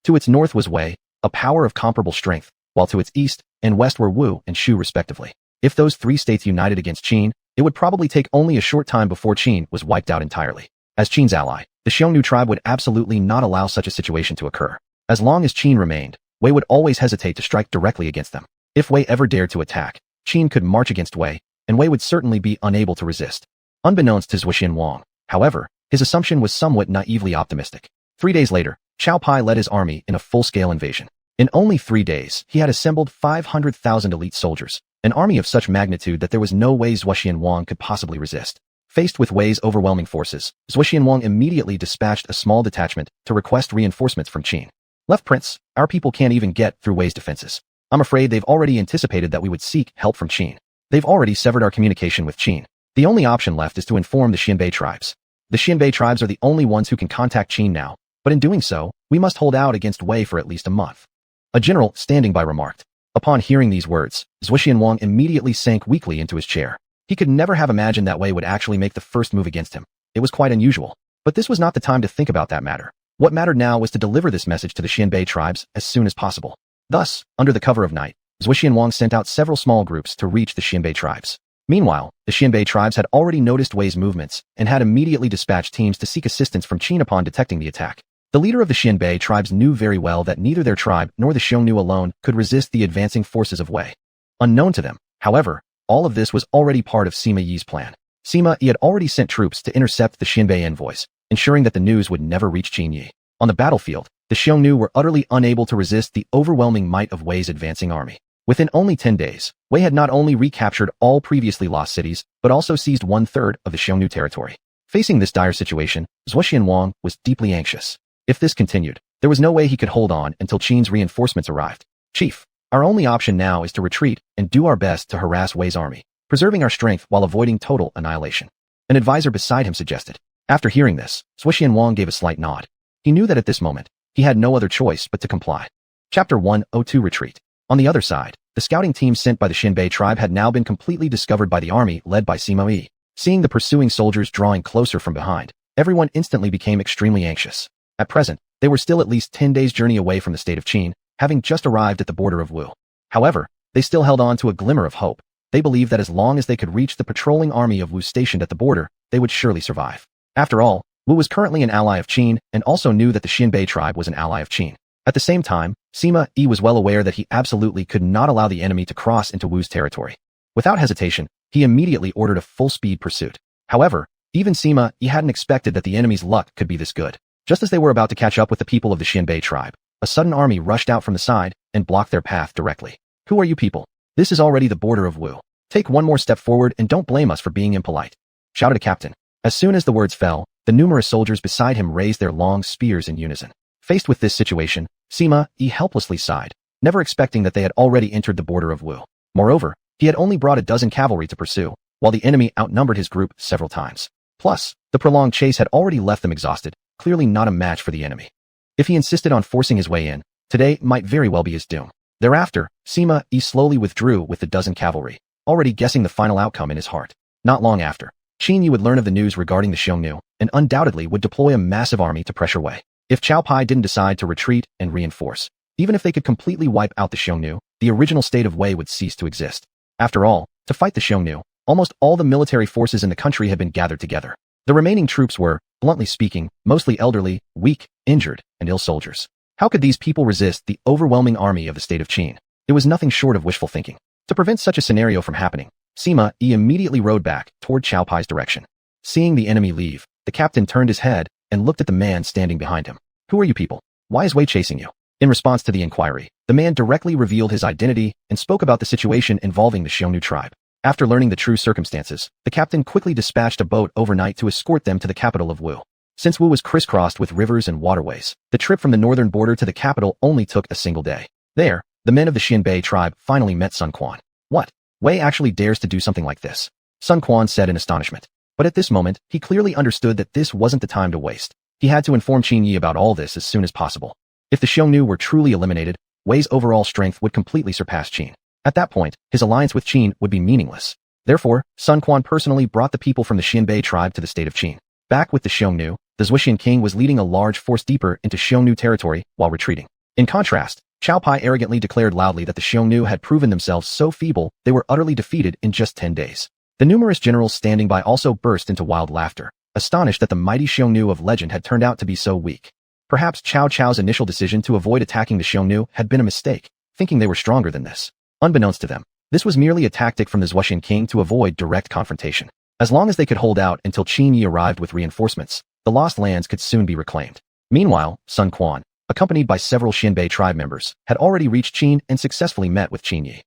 To its north was Wei, a power of comparable strength, while to its east and west were Wu and Shu respectively. If those 3 states united against Qin, it would probably take only a short time before Qin was wiped out entirely. As Qin's ally, the Xiongnu tribe would absolutely not allow such a situation to occur. As long as Qin remained, Wei would always hesitate to strike directly against them. If Wei ever dared to attack, Qin could march against Wei, and Wei would certainly be unable to resist. Unbeknownst to Zhuoxian Wang, however, his assumption was somewhat naively optimistic. 3 days later, Cao Pai led his army in a full-scale invasion. In only 3 days, he had assembled 500,000 elite soldiers, an army of such magnitude that there was no way Zhuoxian Wang could possibly resist. Faced with Wei's overwhelming forces, Zhuoxian Wang immediately dispatched a small detachment to request reinforcements from Qin. Left Prince, our people can't even get through Wei's defenses. I'm afraid they've already anticipated that we would seek help from Qin. They've already severed our communication with Qin. The only option left is to inform the Xianbei tribes. The Xianbei tribes are the only ones who can contact Qin now, but in doing so, we must hold out against Wei for at least a month. A general standing by remarked. Upon hearing these words, Zhuoxian Wang immediately sank weakly into his chair. He could never have imagined that Wei would actually make the first move against him. It was quite unusual. But this was not the time to think about that matter. What mattered now was to deliver this message to the Xianbei tribes as soon as possible. Thus, under the cover of night, Zhuoxian Wang sent out several small groups to reach the Xianbei tribes. Meanwhile, the Xianbei tribes had already noticed Wei's movements and had immediately dispatched teams to seek assistance from Qin upon detecting the attack. The leader of the Xianbei tribes knew very well that neither their tribe nor the Xiongnu alone could resist the advancing forces of Wei. Unknown to them, however, all of this was already part of Sima Yi's plan. Sima Yi had already sent troops to intercept the Xianbei envoys, ensuring that the news would never reach Qin Yi. On the battlefield, the Xiongnu were utterly unable to resist the overwhelming might of Wei's advancing army. Within only 10 days, Wei had not only recaptured all previously lost cities, but also seized 1/3 of the Xiongnu territory. Facing this dire situation, Zhuoxian Wang was deeply anxious. If this continued, there was no way he could hold on until Qin's reinforcements arrived. Chief, our only option now is to retreat and do our best to harass Wei's army, preserving our strength while avoiding total annihilation. An advisor beside him suggested. After hearing this, Zhuoxian Wang gave a slight nod. He knew that at this moment, he had no other choice but to comply. Chapter 102 Retreat. On the other side, the scouting team sent by the Xianbei tribe had now been completely discovered by the army led by Sima Yi. Seeing the pursuing soldiers drawing closer from behind, everyone instantly became extremely anxious. At present, they were still at least 10 days' journey away from the state of Qin, having just arrived at the border of Wu. However, they still held on to a glimmer of hope. They believed that as long as they could reach the patrolling army of Wu stationed at the border, they would surely survive. After all, Wu was currently an ally of Qin and also knew that the Xianbei tribe was an ally of Qin. At the same time, Sima Yi was well aware that he absolutely could not allow the enemy to cross into Wu's territory. Without hesitation, he immediately ordered a full-speed pursuit. However, even Sima Yi hadn't expected that the enemy's luck could be this good. Just as they were about to catch up with the people of the Xianbei tribe, a sudden army rushed out from the side and blocked their path directly. Who are you people? This is already the border of Wu. Take one more step forward and don't blame us for being impolite, shouted a captain. As soon as the words fell, the numerous soldiers beside him raised their long spears in unison. Faced with this situation, Sima Yi helplessly sighed, never expecting that they had already entered the border of Wu. Moreover, he had only brought a dozen cavalry to pursue, while the enemy outnumbered his group several times. Plus, the prolonged chase had already left them exhausted, clearly not a match for the enemy. If he insisted on forcing his way in, today might very well be his doom. Thereafter, Sima Yi slowly withdrew with the dozen cavalry, already guessing the final outcome in his heart. Not long after, Qin Yi would learn of the news regarding the Xiongnu, and undoubtedly would deploy a massive army to pressure Wei. If Cao Pai didn't decide to retreat and reinforce, even if they could completely wipe out the Xiongnu, the original state of Wei would cease to exist. After all, to fight the Xiongnu, almost all the military forces in the country had been gathered together. The remaining troops were, bluntly speaking, mostly elderly, weak, injured, and ill soldiers. How could these people resist the overwhelming army of the state of Qin? It was nothing short of wishful thinking. To prevent such a scenario from happening, Sima Yi immediately rode back toward Cao Pai's direction. Seeing the enemy leave, the captain turned his head and looked at the man standing behind him. Who are you people? Why is Wei chasing you? In response to the inquiry, the man directly revealed his identity and spoke about the situation involving the Xiongnu tribe. After learning the true circumstances, the captain quickly dispatched a boat overnight to escort them to the capital of Wu. Since Wu was crisscrossed with rivers and waterways, the trip from the northern border to the capital only took a single day. There, the men of the Xianbei tribe finally met Sun Quan. What? Wei actually dares to do something like this? Sun Quan said in astonishment. But at this moment, he clearly understood that this wasn't the time to waste. He had to inform Qin Yi about all this as soon as possible. If the Xiongnu were truly eliminated, Wei's overall strength would completely surpass Qin. At that point, his alliance with Qin would be meaningless. Therefore, Sun Quan personally brought the people from the Xianbei tribe to the state of Qin. Back with the Xiongnu, the Zhuxian king was leading a large force deeper into Xiongnu territory while retreating. In contrast, Cao Pai arrogantly declared loudly that the Xiongnu had proven themselves so feeble they were utterly defeated in just 10 days. The numerous generals standing by also burst into wild laughter, astonished that the mighty Xiongnu of legend had turned out to be so weak. Perhaps Cao Cao's initial decision to avoid attacking the Xiongnu had been a mistake, thinking they were stronger than this. Unbeknownst to them, this was merely a tactic from the Zhuxian king to avoid direct confrontation. As long as they could hold out until Qin Yi arrived with reinforcements, the lost lands could soon be reclaimed. Meanwhile, Sun Quan, accompanied by several Xianbei tribe members, had already reached Qin and successfully met with Qin Yi.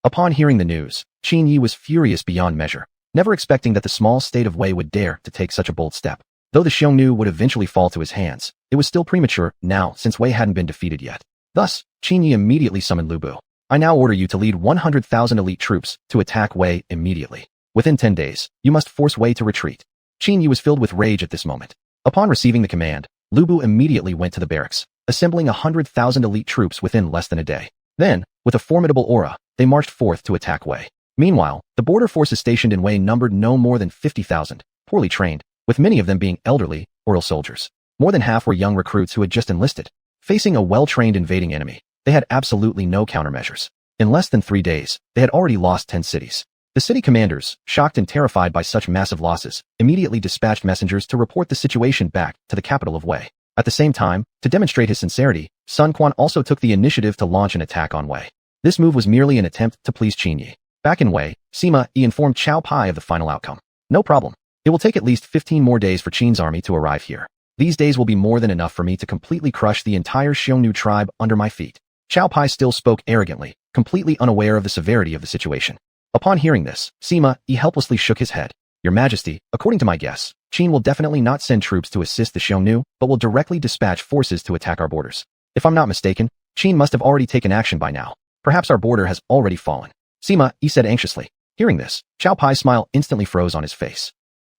Upon hearing the news, Qin Yi was furious beyond measure, never expecting that the small state of Wei would dare to take such a bold step. Though the Xiongnu would eventually fall to his hands, it was still premature now since Wei hadn't been defeated yet. Thus, Qin Yi immediately summoned Lu Bu. I now order you to lead 100,000 elite troops to attack Wei immediately. Within 10 days, you must force Wei to retreat. Qin Yi was filled with rage at this moment. Upon receiving the command, Lu Bu immediately went to the barracks, assembling 100,000 elite troops within less than a day. Then, with a formidable aura, they marched forth to attack Wei. Meanwhile, the border forces stationed in Wei numbered no more than 50,000, poorly trained, with many of them being elderly or ill soldiers. More than half were young recruits who had just enlisted. Facing a well-trained invading enemy, they had absolutely no countermeasures. In less than 3 days, they had already lost 10 cities. The city commanders, shocked and terrified by such massive losses, immediately dispatched messengers to report the situation back to the capital of Wei. At the same time, to demonstrate his sincerity, Sun Quan also took the initiative to launch an attack on Wei. This move was merely an attempt to please Qin Yi. Back in Wei, Sima Yi informed Cao Pai of the final outcome. No problem. It will take at least 15 more days for Qin's army to arrive here. These days will be more than enough for me to completely crush the entire Xiongnu tribe under my feet. Cao Pai still spoke arrogantly, completely unaware of the severity of the situation. Upon hearing this, Sima Yi helplessly shook his head. Your Majesty, according to my guess, Qin will definitely not send troops to assist the Xiongnu, but will directly dispatch forces to attack our borders. If I'm not mistaken, Qin must have already taken action by now. Perhaps our border has already fallen. Sima Yi said anxiously. Hearing this, Cao Pai's smile instantly froze on his face.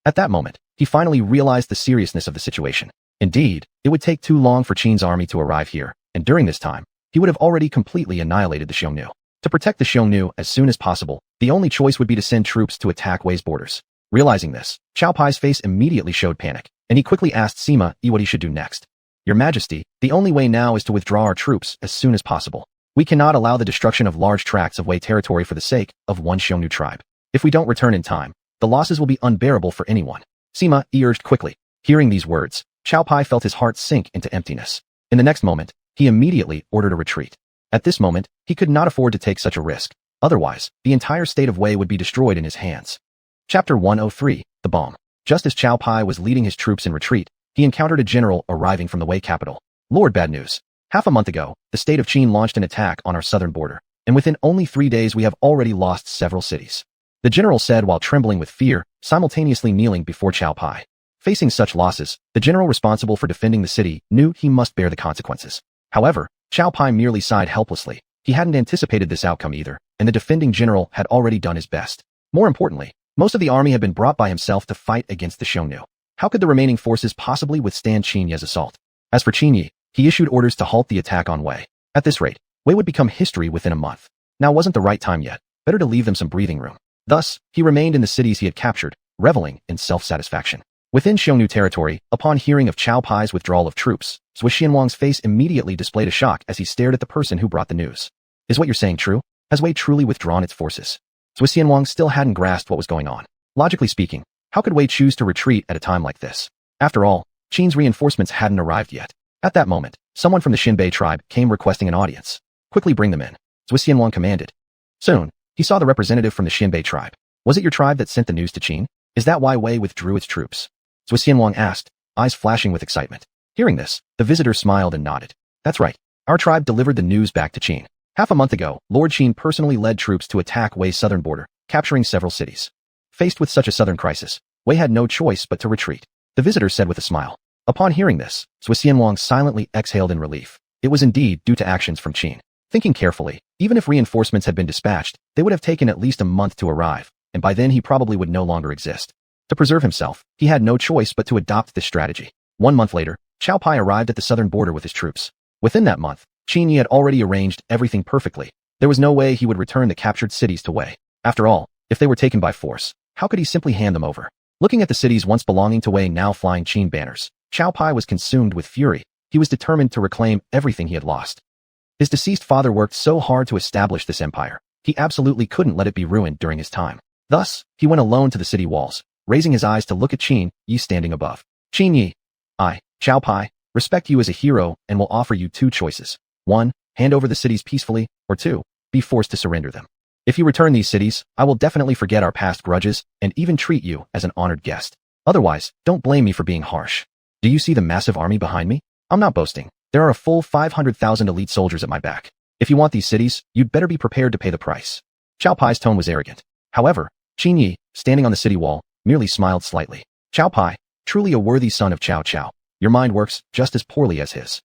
At that moment, he finally realized the seriousness of the situation. Indeed, it would take too long for Qin's army to arrive here, and during this time, he would have already completely annihilated the Xiongnu. To protect the Xiongnu as soon as possible, the only choice would be to send troops to attack Wei's borders. Realizing this, Cao Pai's face immediately showed panic, and he quickly asked Sima Yi what he should do next. Your Majesty, the only way now is to withdraw our troops as soon as possible. We cannot allow the destruction of large tracts of Wei territory for the sake of one Xiongnu tribe. If we don't return in time, the losses will be unbearable for anyone. Sima Yi urged quickly. Hearing these words, Cao Pai felt his heart sink into emptiness. In the next moment, he immediately ordered a retreat. At this moment, he could not afford to take such a risk. Otherwise, the entire state of Wei would be destroyed in his hands. Chapter 103, The Bomb. Just as Cao Pai was leading his troops in retreat, he encountered a general arriving from the Wei capital. Lord, bad news. Half a month ago, the state of Qin launched an attack on our southern border, and within only 3 days we have already lost several cities. The general said while trembling with fear, simultaneously kneeling before Cao Pai. Facing such losses, the general responsible for defending the city knew he must bear the consequences. However, Cao Pai merely sighed helplessly. He hadn't anticipated this outcome either, and the defending general had already done his best. More importantly, most of the army had been brought by himself to fight against the Xiongnu. How could the remaining forces possibly withstand Qin Yi's assault? As for Qin Yi, He issued orders to halt the attack on Wei. At this rate, Wei would become history within a month. Now wasn't the right time yet. Better to leave them some breathing room. Thus, he remained in the cities he had captured, reveling in self-satisfaction. Within Xiongnu territory, upon hearing of Cao Pai's withdrawal of troops, Zhuo Xianwang's face immediately displayed a shock as he stared at the person who brought the news. Is what you're saying true? Has Wei truly withdrawn its forces? Zhuo Xianwang still hadn't grasped what was going on. Logically speaking, how could Wei choose to retreat at a time like this? After all, Qin's reinforcements hadn't arrived yet. At that moment, someone from the Xinbei tribe came requesting an audience. Quickly bring them in, Zhuo Xianwang commanded. Soon, he saw the representative from the Xinbei tribe. Was it your tribe that sent the news to Qin? Is that why Wei withdrew its troops? Zhuo Xianwang asked, eyes flashing with excitement. Hearing this, the visitor smiled and nodded. That's right. Our tribe delivered the news back to Qin. Half a month ago, Lord Qin personally led troops to attack Wei's southern border, capturing several cities. Faced with such a southern crisis, Wei had no choice but to retreat. The visitor said with a smile. Upon hearing this, Zhuo Xianwang silently exhaled in relief. It was indeed due to actions from Qin. Thinking carefully, even if reinforcements had been dispatched, they would have taken at least a month to arrive, and by then he probably would no longer exist. To preserve himself, he had no choice but to adopt this strategy. 1 month later, Cao Pai arrived at the southern border with his troops. Within that month, Qin Yi had already arranged everything perfectly. There was no way he would return the captured cities to Wei. After all, if they were taken by force, how could he simply hand them over? Looking at the cities once belonging to Wei now flying Qin banners, Cao Pai was consumed with fury. He was determined to reclaim everything he had lost. His deceased father worked so hard to establish this empire. He absolutely couldn't let it be ruined during his time. Thus, he went alone to the city walls, raising his eyes to look at Qin Yi standing above. Qin Yi, I, Cao Pai, respect you as a hero and will offer you 2 choices. 1, hand over the cities peacefully, or 2, be forced to surrender them. If you return these cities, I will definitely forget our past grudges and even treat you as an honored guest. Otherwise, don't blame me for being harsh. Do you see the massive army behind me? I'm not boasting. There are a full 500,000 elite soldiers at my back. If you want these cities, you'd better be prepared to pay the price. Cao Pai's tone was arrogant. However, Qin Yi, standing on the city wall, merely smiled slightly. Cao Pai, truly a worthy son of Cao Cao. Your mind works just as poorly as his.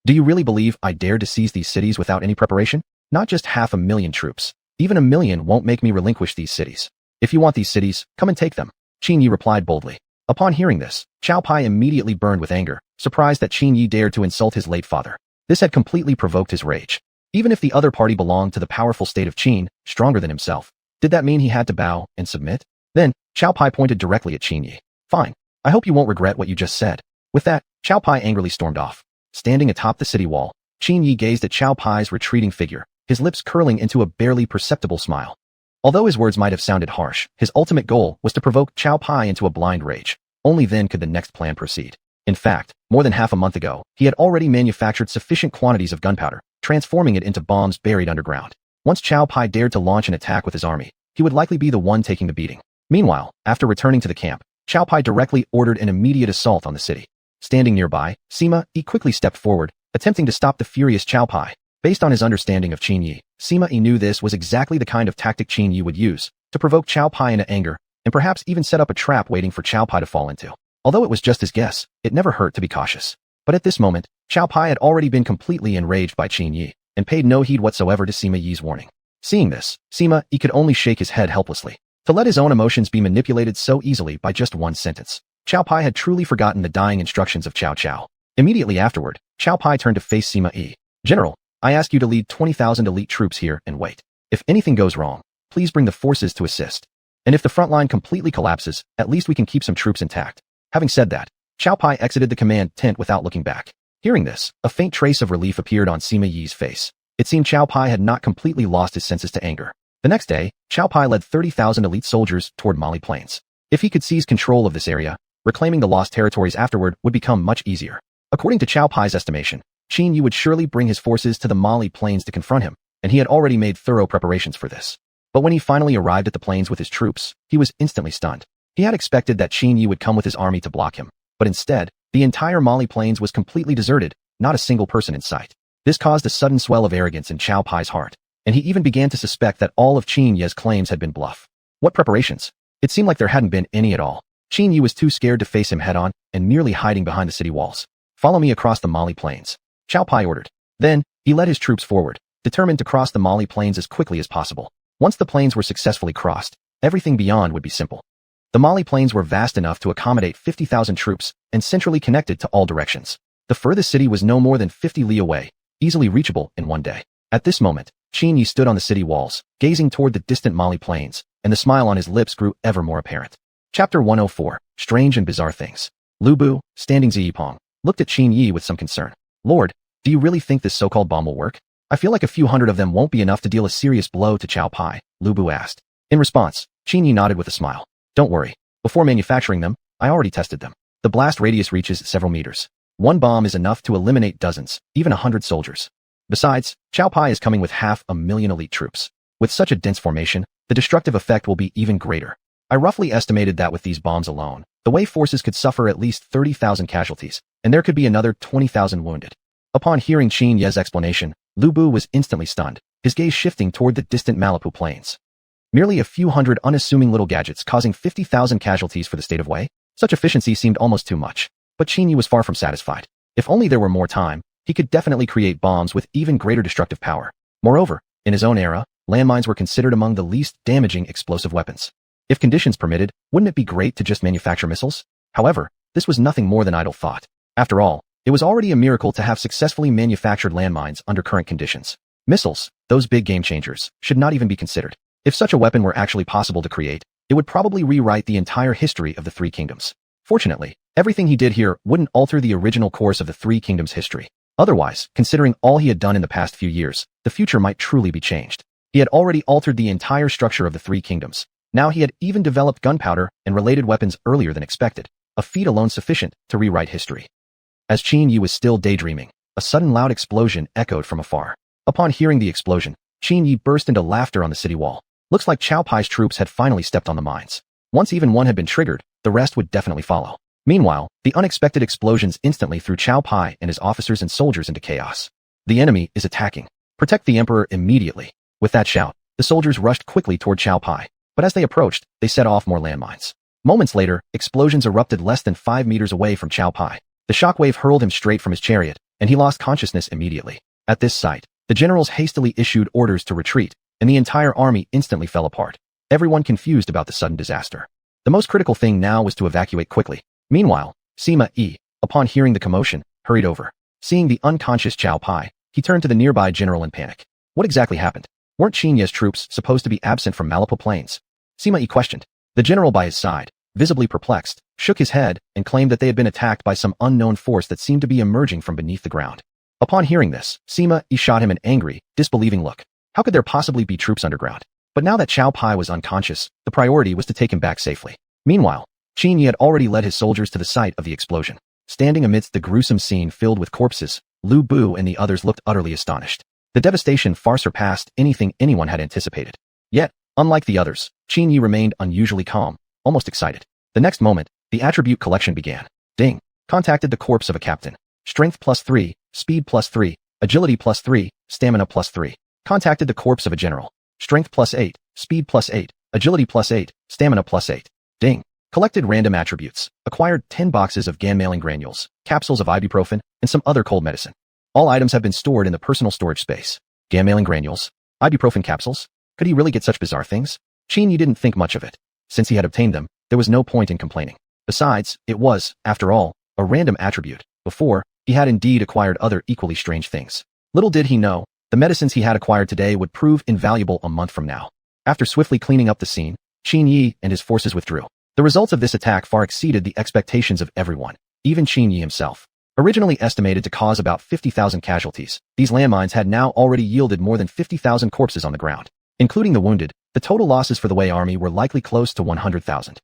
Do you really believe I dared to seize these cities without any preparation? Not just 500,000 troops. Even 1 million won't make me relinquish these cities. If you want these cities, come and take them. Qin Yi replied boldly. Upon hearing this, Cao Pai immediately burned with anger, surprised that Qin Yi dared to insult his late father. This had completely provoked his rage. Even if the other party belonged to the powerful state of Qin, stronger than himself, did that mean he had to bow and submit? Then, Cao Pai pointed directly at Qin Yi. Fine. I hope you won't regret what you just said. With that, Cao Pai angrily stormed off. Standing atop the city wall, Qin Yi gazed at Cao Pai's retreating figure, his lips curling into a barely perceptible smile. Although his words might have sounded harsh, his ultimate goal was to provoke Cao Pai into a blind rage. Only then could the next plan proceed. In fact, more than half a month ago, he had already manufactured sufficient quantities of gunpowder, transforming it into bombs buried underground. Once Cao Pai dared to launch an attack with his army, he would likely be the one taking the beating. Meanwhile, after returning to the camp, Cao Pai directly ordered an immediate assault on the city. Standing nearby, Sima Yi quickly stepped forward, attempting to stop the furious Cao Pai. Based on his understanding of Qin Yi, Sima Yi knew this was exactly the kind of tactic Qin Yi would use to provoke Cao Pai into anger, and perhaps even set up a trap waiting for Cao Pai to fall into. Although it was just his guess, it never hurt to be cautious. But at this moment, Cao Pai had already been completely enraged by Qin Yi, and paid no heed whatsoever to Sima Yi's warning. Seeing this, Sima Yi could only shake his head helplessly. To let his own emotions be manipulated so easily by just one sentence. Cao Pai had truly forgotten the dying instructions of Cao Cao. Immediately afterward, Cao Pai turned to face Sima Yi. General, I ask you to lead 20,000 elite troops here and wait. If anything goes wrong, please bring the forces to assist. And if the front line completely collapses, at least we can keep some troops intact. Having said that, Cao Pai exited the command tent without looking back. Hearing this, a faint trace of relief appeared on Sima Yi's face. It seemed Cao Pai had not completely lost his senses to anger. The next day, Cao Pai led 30,000 elite soldiers toward Mali Plains. If he could seize control of this area, reclaiming the lost territories afterward would become much easier. According to Cao Pai's estimation, Qin Yi would surely bring his forces to the Mali Plains to confront him, and he had already made thorough preparations for this. But when he finally arrived at the plains with his troops, he was instantly stunned. He had expected that Qin Yi would come with his army to block him, but instead, the entire Mali Plains was completely deserted, not a single person in sight. This caused a sudden swell of arrogance in Cao Pai's heart, and he even began to suspect that all of Qin Yi's claims had been bluff. What preparations? It seemed like there hadn't been any at all. Qin Yi was too scared to face him head-on, and merely hiding behind the city walls. Follow me across the Mali Plains, Cao Pai ordered. Then, he led his troops forward, determined to cross the Mali Plains as quickly as possible. Once the plains were successfully crossed, everything beyond would be simple. The Mali Plains were vast enough to accommodate 50,000 troops and centrally connected to all directions. The furthest city was no more than 50 li away, easily reachable in one day. At this moment, Qin Yi stood on the city walls, gazing toward the distant Mali plains, and the smile on his lips grew ever more apparent. Chapter 104, Strange and Bizarre Things. Lu Bu, standing Ziyipong, looked at Qin Yi with some concern. Lord, do you really think this so-called bomb will work? I feel like a few hundred of them won't be enough to deal a serious blow to Cao Pai, Lu Bu asked. In response, Qin Yi nodded with a smile. Don't worry. Before manufacturing them, I already tested them. The blast radius reaches several meters. One bomb is enough to eliminate dozens, even 100 soldiers. Besides, Cao Pai is coming with 500,000 elite troops. With such a dense formation, the destructive effect will be even greater. I roughly estimated that with these bombs alone, the Wei forces could suffer at least 30,000 casualties, and there could be another 20,000 wounded. Upon hearing Qin Ye's explanation, Lu Bu was instantly stunned, his gaze shifting toward the distant Malipu plains. Merely a few hundred unassuming little gadgets causing 50,000 casualties for the state of Wei? Such efficiency seemed almost too much. But Qin Yi was far from satisfied. If only there were more time, he could definitely create bombs with even greater destructive power. Moreover, in his own era, landmines were considered among the least damaging explosive weapons. If conditions permitted, wouldn't it be great to just manufacture missiles? However, this was nothing more than idle thought. After all, it was already a miracle to have successfully manufactured landmines under current conditions. Missiles, those big game changers, should not even be considered. If such a weapon were actually possible to create, it would probably rewrite the entire history of the Three Kingdoms. Fortunately, everything he did here wouldn't alter the original course of the Three Kingdoms' history. Otherwise, considering all he had done in the past few years, the future might truly be changed. He had already altered the entire structure of the Three Kingdoms. Now he had even developed gunpowder and related weapons earlier than expected, a feat alone sufficient to rewrite history. As Qin Yi was still daydreaming, a sudden loud explosion echoed from afar. Upon hearing the explosion, Qin Yi burst into laughter on the city wall. Looks like Cao Pai's troops had finally stepped on the mines. Once even one had been triggered, the rest would definitely follow. Meanwhile, the unexpected explosions instantly threw Cao Pai and his officers and soldiers into chaos. The enemy is attacking. Protect the emperor immediately. With that shout, the soldiers rushed quickly toward Cao Pai, but as they approached, they set off more landmines. Moments later, explosions erupted less than 5 meters away from Cao Pai. The shockwave hurled him straight from his chariot, and he lost consciousness immediately. At this sight, the generals hastily issued orders to retreat, and the entire army instantly fell apart. Everyone confused about the sudden disaster. The most critical thing now was to evacuate quickly. Meanwhile, Sima Yi, upon hearing the commotion, hurried over. Seeing the unconscious Cao Pai, he turned to the nearby general in panic. What exactly happened? Weren't Qin Ye's troops supposed to be absent from Malipu Plains? Sima Yi questioned. The general by his side, visibly perplexed, shook his head and claimed that they had been attacked by some unknown force that seemed to be emerging from beneath the ground. Upon hearing this, Sima Yi shot him an angry, disbelieving look. How could there possibly be troops underground? But now that Cao Pai was unconscious, the priority was to take him back safely. Meanwhile, Qin Yi had already led his soldiers to the site of the explosion. Standing amidst the gruesome scene filled with corpses, Lu Bu and the others looked utterly astonished. The devastation far surpassed anything anyone had anticipated. Yet, unlike the others, Qin Yi remained unusually calm, almost excited. The next moment, the attribute collection began. Ding! Contacted the corpse of a captain. Strength +3, speed +3, agility +3, stamina +3. Contacted the corpse of a general. Strength +8, speed +8, agility +8, stamina +8. Ding! Collected random attributes. Acquired 10 boxes of ganmaling granules, capsules of ibuprofen, and some other cold medicine. All items have been stored in the personal storage space. Ganmaling granules, ibuprofen capsules. Could he really get such bizarre things? Qin Yi didn't think much of it. Since he had obtained them, there was no point in complaining. Besides, it was, after all, a random attribute. Before, he had indeed acquired other equally strange things. Little did he know, the medicines he had acquired today would prove invaluable a month from now. After swiftly cleaning up the scene, Qin Yi and his forces withdrew. The results of this attack far exceeded the expectations of everyone, even Qin Yi himself. Originally estimated to cause about 50,000 casualties, these landmines had now already yielded more than 50,000 corpses on the ground. Including the wounded, the total losses for the Wei army were likely close to 100,000.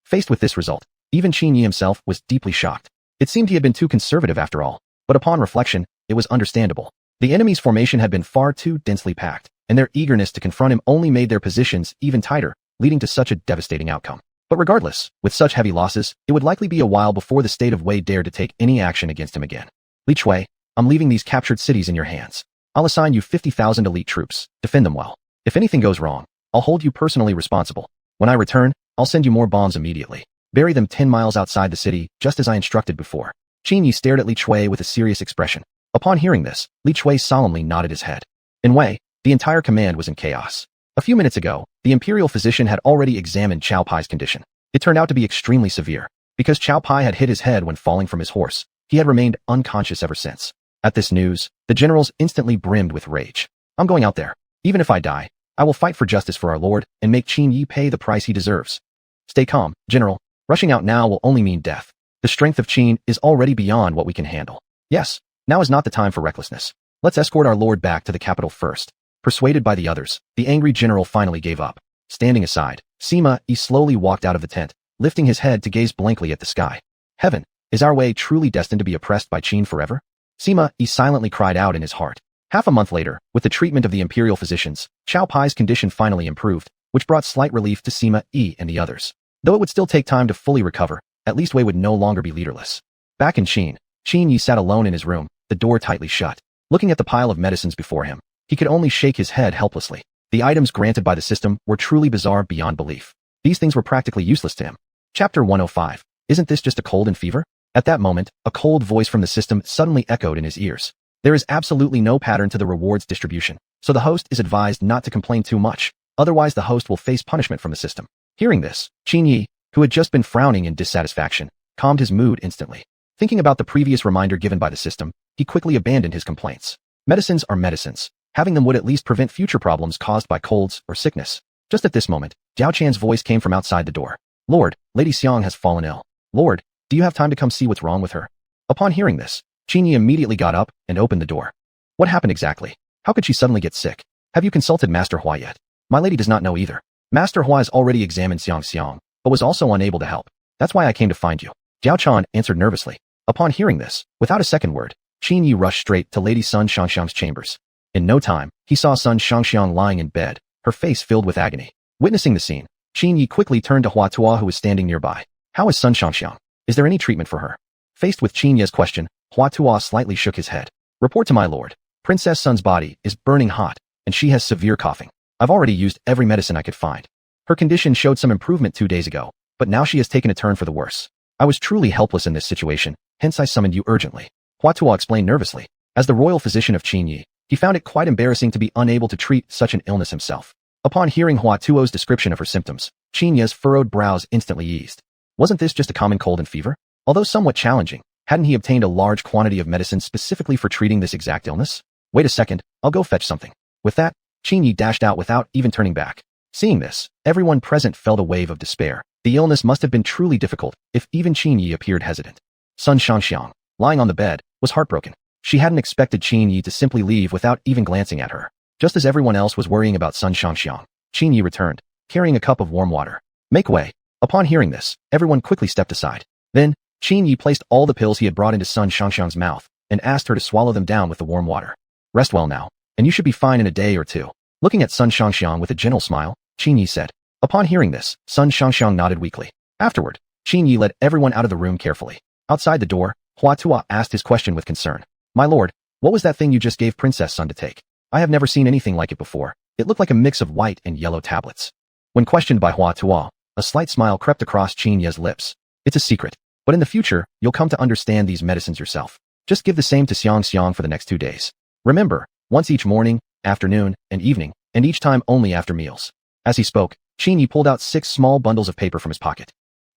Faced with this result, even Qin Yi himself was deeply shocked. It seemed he had been too conservative after all, but upon reflection, it was understandable. The enemy's formation had been far too densely packed, and their eagerness to confront him only made their positions even tighter, leading to such a devastating outcome. But regardless, with such heavy losses, it would likely be a while before the state of Wei dared to take any action against him again. Li Chui, I'm leaving these captured cities in your hands. I'll assign you 50,000 elite troops. Defend them well. If anything goes wrong, I'll hold you personally responsible. When I return, I'll send you more bombs immediately. Bury them 10 miles outside the city, just as I instructed before. Qin Yi stared at Li Chui with a serious expression. Upon hearing this, Li Chui solemnly nodded his head. In Wei, the entire command was in chaos. A few minutes ago, the imperial physician had already examined Cao Pai's condition. It turned out to be extremely severe. Because Cao Pai had hit his head when falling from his horse, He had remained unconscious ever since. At this news, the generals instantly brimmed with rage. I'm going out there. Even if I die, I will fight for justice for our lord and make Qin Yi pay the price he deserves. Stay calm, general. Rushing out now will only mean death. The strength of Qin is already beyond what we can handle. Yes, now is not the time for recklessness. Let's escort our lord back to the capital first. Persuaded by the others, the angry general finally gave up. Standing aside, Sima Yi slowly walked out of the tent, lifting his head to gaze blankly at the sky. Heaven, is our way truly destined to be oppressed by Qin forever? Sima Yi silently cried out in his heart. Half a month later, with the treatment of the imperial physicians, Qiao Pai's condition finally improved, which brought slight relief to Sima Yi and the others. Though it would still take time to fully recover, at least Wei would no longer be leaderless. Back in Qin Yi sat alone in his room, the door tightly shut. Looking at the pile of medicines before him, he could only shake his head helplessly. The items granted by the system were truly bizarre beyond belief. These things were practically useless to him. Chapter 105. Isn't this just a cold and fever? At that moment, a cold voice from the system suddenly echoed in his ears. There is absolutely no pattern to the rewards distribution, so the host is advised not to complain too much, otherwise the host will face punishment from the system. Hearing this, Qin Yi, who had just been frowning in dissatisfaction, calmed his mood instantly. Thinking about the previous reminder given by the system, he quickly abandoned his complaints. Medicines are medicines. Having them would at least prevent future problems caused by colds or sickness. Just at this moment, Jiao Chan's voice came from outside the door. Lord, Lady Xiang has fallen ill. Lord, do you have time to come see what's wrong with her? Upon hearing this, Qin Yi immediately got up and opened the door. What happened exactly? How could she suddenly get sick? Have you consulted Master Hua yet? My lady does not know either. Master Hua has already examined Xiang, but was also unable to help. That's why I came to find you. Jiao Chan answered nervously. Upon hearing this, without a second word, Qin Yi rushed straight to Lady Sun Shangxiang's chambers. In no time, he saw Sun Shangxiang lying in bed, her face filled with agony. Witnessing the scene, Qin Yi quickly turned to Hua Tuo who was standing nearby. How is Sun Shangxiang? Is there any treatment for her? Faced with Qin Yi's question, Hua Tuo slightly shook his head. Report to my lord. Princess Sun's body is burning hot, and she has severe coughing. I've already used every medicine I could find. Her condition showed some improvement 2 days ago, but now she has taken a turn for the worse. I was truly helpless in this situation, hence I summoned you urgently. Hua Tuo explained nervously. As the royal physician of Qin Yi, he found it quite embarrassing to be unable to treat such an illness himself. Upon hearing Hua Tuo's description of her symptoms, Qin Yi's furrowed brows instantly eased. Wasn't this just a common cold and fever? Although somewhat challenging, hadn't he obtained a large quantity of medicine specifically for treating this exact illness? Wait a second, I'll go fetch something. With that, Qin Yi dashed out without even turning back. Seeing this, everyone present felt a wave of despair. The illness must have been truly difficult, if even Qin Yi appeared hesitant. Sun Shangxiang, lying on the bed, was heartbroken. She hadn't expected Qin Yi to simply leave without even glancing at her. Just as everyone else was worrying about Sun Shangxiang, Qin Yi returned, carrying a cup of warm water. Make way. Upon hearing this, everyone quickly stepped aside. Then, Qin Yi placed all the pills he had brought into Sun Shangxiang's mouth and asked her to swallow them down with the warm water. Rest well now, and you should be fine in a day or two. Looking at Sun Shangxiang with a gentle smile, Qin Yi said. Upon hearing this, Sun Shangxiang nodded weakly. Afterward, Qin Yi led everyone out of the room carefully. Outside the door, Hua Tuo asked his question with concern. My lord, what was that thing you just gave Princess Sun to take? I have never seen anything like it before. It looked like a mix of white and yellow tablets. When questioned by Hua Tuo, a slight smile crept across Qin Yi's lips. It's a secret, but in the future, you'll come to understand these medicines yourself. Just give the same to Xiang for the next 2 days. Remember, once each morning, afternoon, and evening, and each time only after meals. As he spoke, Qin Yi pulled out 6 small bundles of paper from his pocket.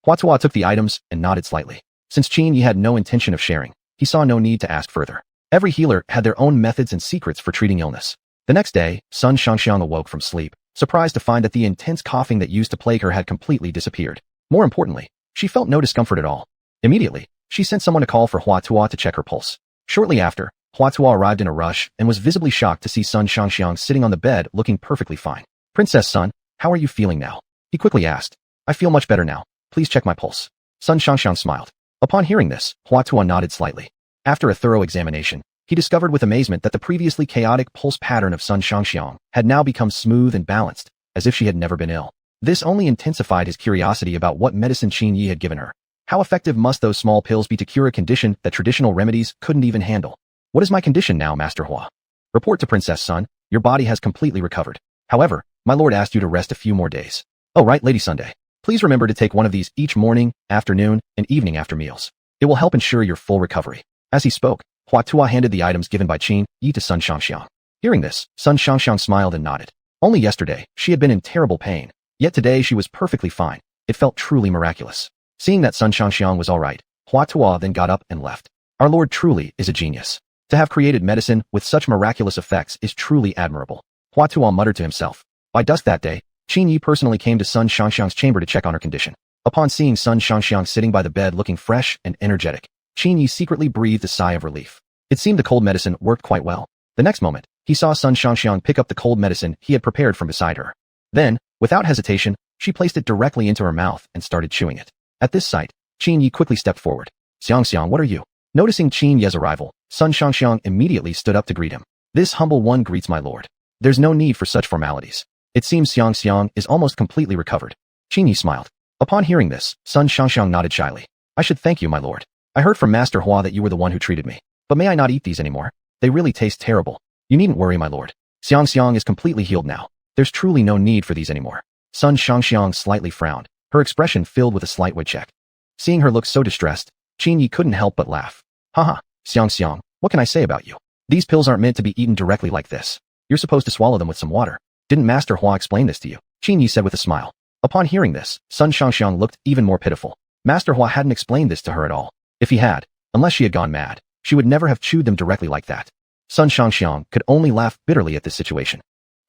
Hua Tuo took the items and nodded slightly. Since Qin Yi had no intention of sharing, he saw no need to ask further. Every healer had their own methods and secrets for treating illness. The next day, Sun Shangxiang awoke from sleep, surprised to find that the intense coughing that used to plague her had completely disappeared. More importantly, she felt no discomfort at all. Immediately, she sent someone to call for Hua Tuo to check her pulse. Shortly after, Hua Tuo arrived in a rush and was visibly shocked to see Sun Shangxiang sitting on the bed looking perfectly fine. Princess Sun, how are you feeling now? He quickly asked. I feel much better now. Please check my pulse. Sun Shangxiang smiled. Upon hearing this, Hua Tuo nodded slightly. After a thorough examination, he discovered with amazement that the previously chaotic pulse pattern of Sun Shangxiang had now become smooth and balanced, as if she had never been ill. This only intensified his curiosity about what medicine Qin Yi had given her. How effective must those small pills be to cure a condition that traditional remedies couldn't even handle? What is my condition now, Master Hua? Report to Princess Sun, your body has completely recovered. However, my lord asked you to rest a few more days. Oh right, Lady Sunday. Please remember to take one of these each morning, afternoon, and evening after meals. It will help ensure your full recovery. As he spoke, Hua Tuo handed the items given by Qin Yi to Sun Shangxiang. Hearing this, Sun Shangxiang smiled and nodded. Only yesterday, she had been in terrible pain, yet today she was perfectly fine. It felt truly miraculous. Seeing that Sun Shangxiang was all right, Hua Tuo then got up and left. Our Lord truly is a genius. To have created medicine with such miraculous effects is truly admirable. Hua Tuo muttered to himself. By dusk that day, Qin Yi personally came to Sun Xiangxiang's chamber to check on her condition. Upon seeing Sun Xiangxiang sitting by the bed looking fresh and energetic, Qin Yi secretly breathed a sigh of relief. It seemed the cold medicine worked quite well. The next moment, he saw Sun Xiangxiang pick up the cold medicine he had prepared from beside her. Then, without hesitation, she placed it directly into her mouth and started chewing it. At this sight, Qin Yi quickly stepped forward. Xiangxiang, what are you? Noticing Qin Ye's arrival, Sun Xiangxiang immediately stood up to greet him. This humble one greets my lord. There's no need for such formalities. It seems Xiangxiang is almost completely recovered. Qin Yi smiled. Upon hearing this, Sun Xiangxiang nodded shyly. I should thank you, my lord. I heard from Master Hua that you were the one who treated me. But may I not eat these anymore? They really taste terrible. You needn't worry, my lord. Xiangxiang is completely healed now. There's truly no need for these anymore. Sun Xiangxiang slightly frowned, her expression filled with a slight wit check. Seeing her look so distressed, Qin Yi couldn't help but laugh. Haha, Xiangxiang, what can I say about you? These pills aren't meant to be eaten directly like this. You're supposed to swallow them with some water. Didn't Master Hua explain this to you? Qin Yi said with a smile. Upon hearing this, Sun Xiangxiang looked even more pitiful. Master Hua hadn't explained this to her at all. If he had, unless she had gone mad, she would never have chewed them directly like that. Sun Xiangxiang could only laugh bitterly at this situation.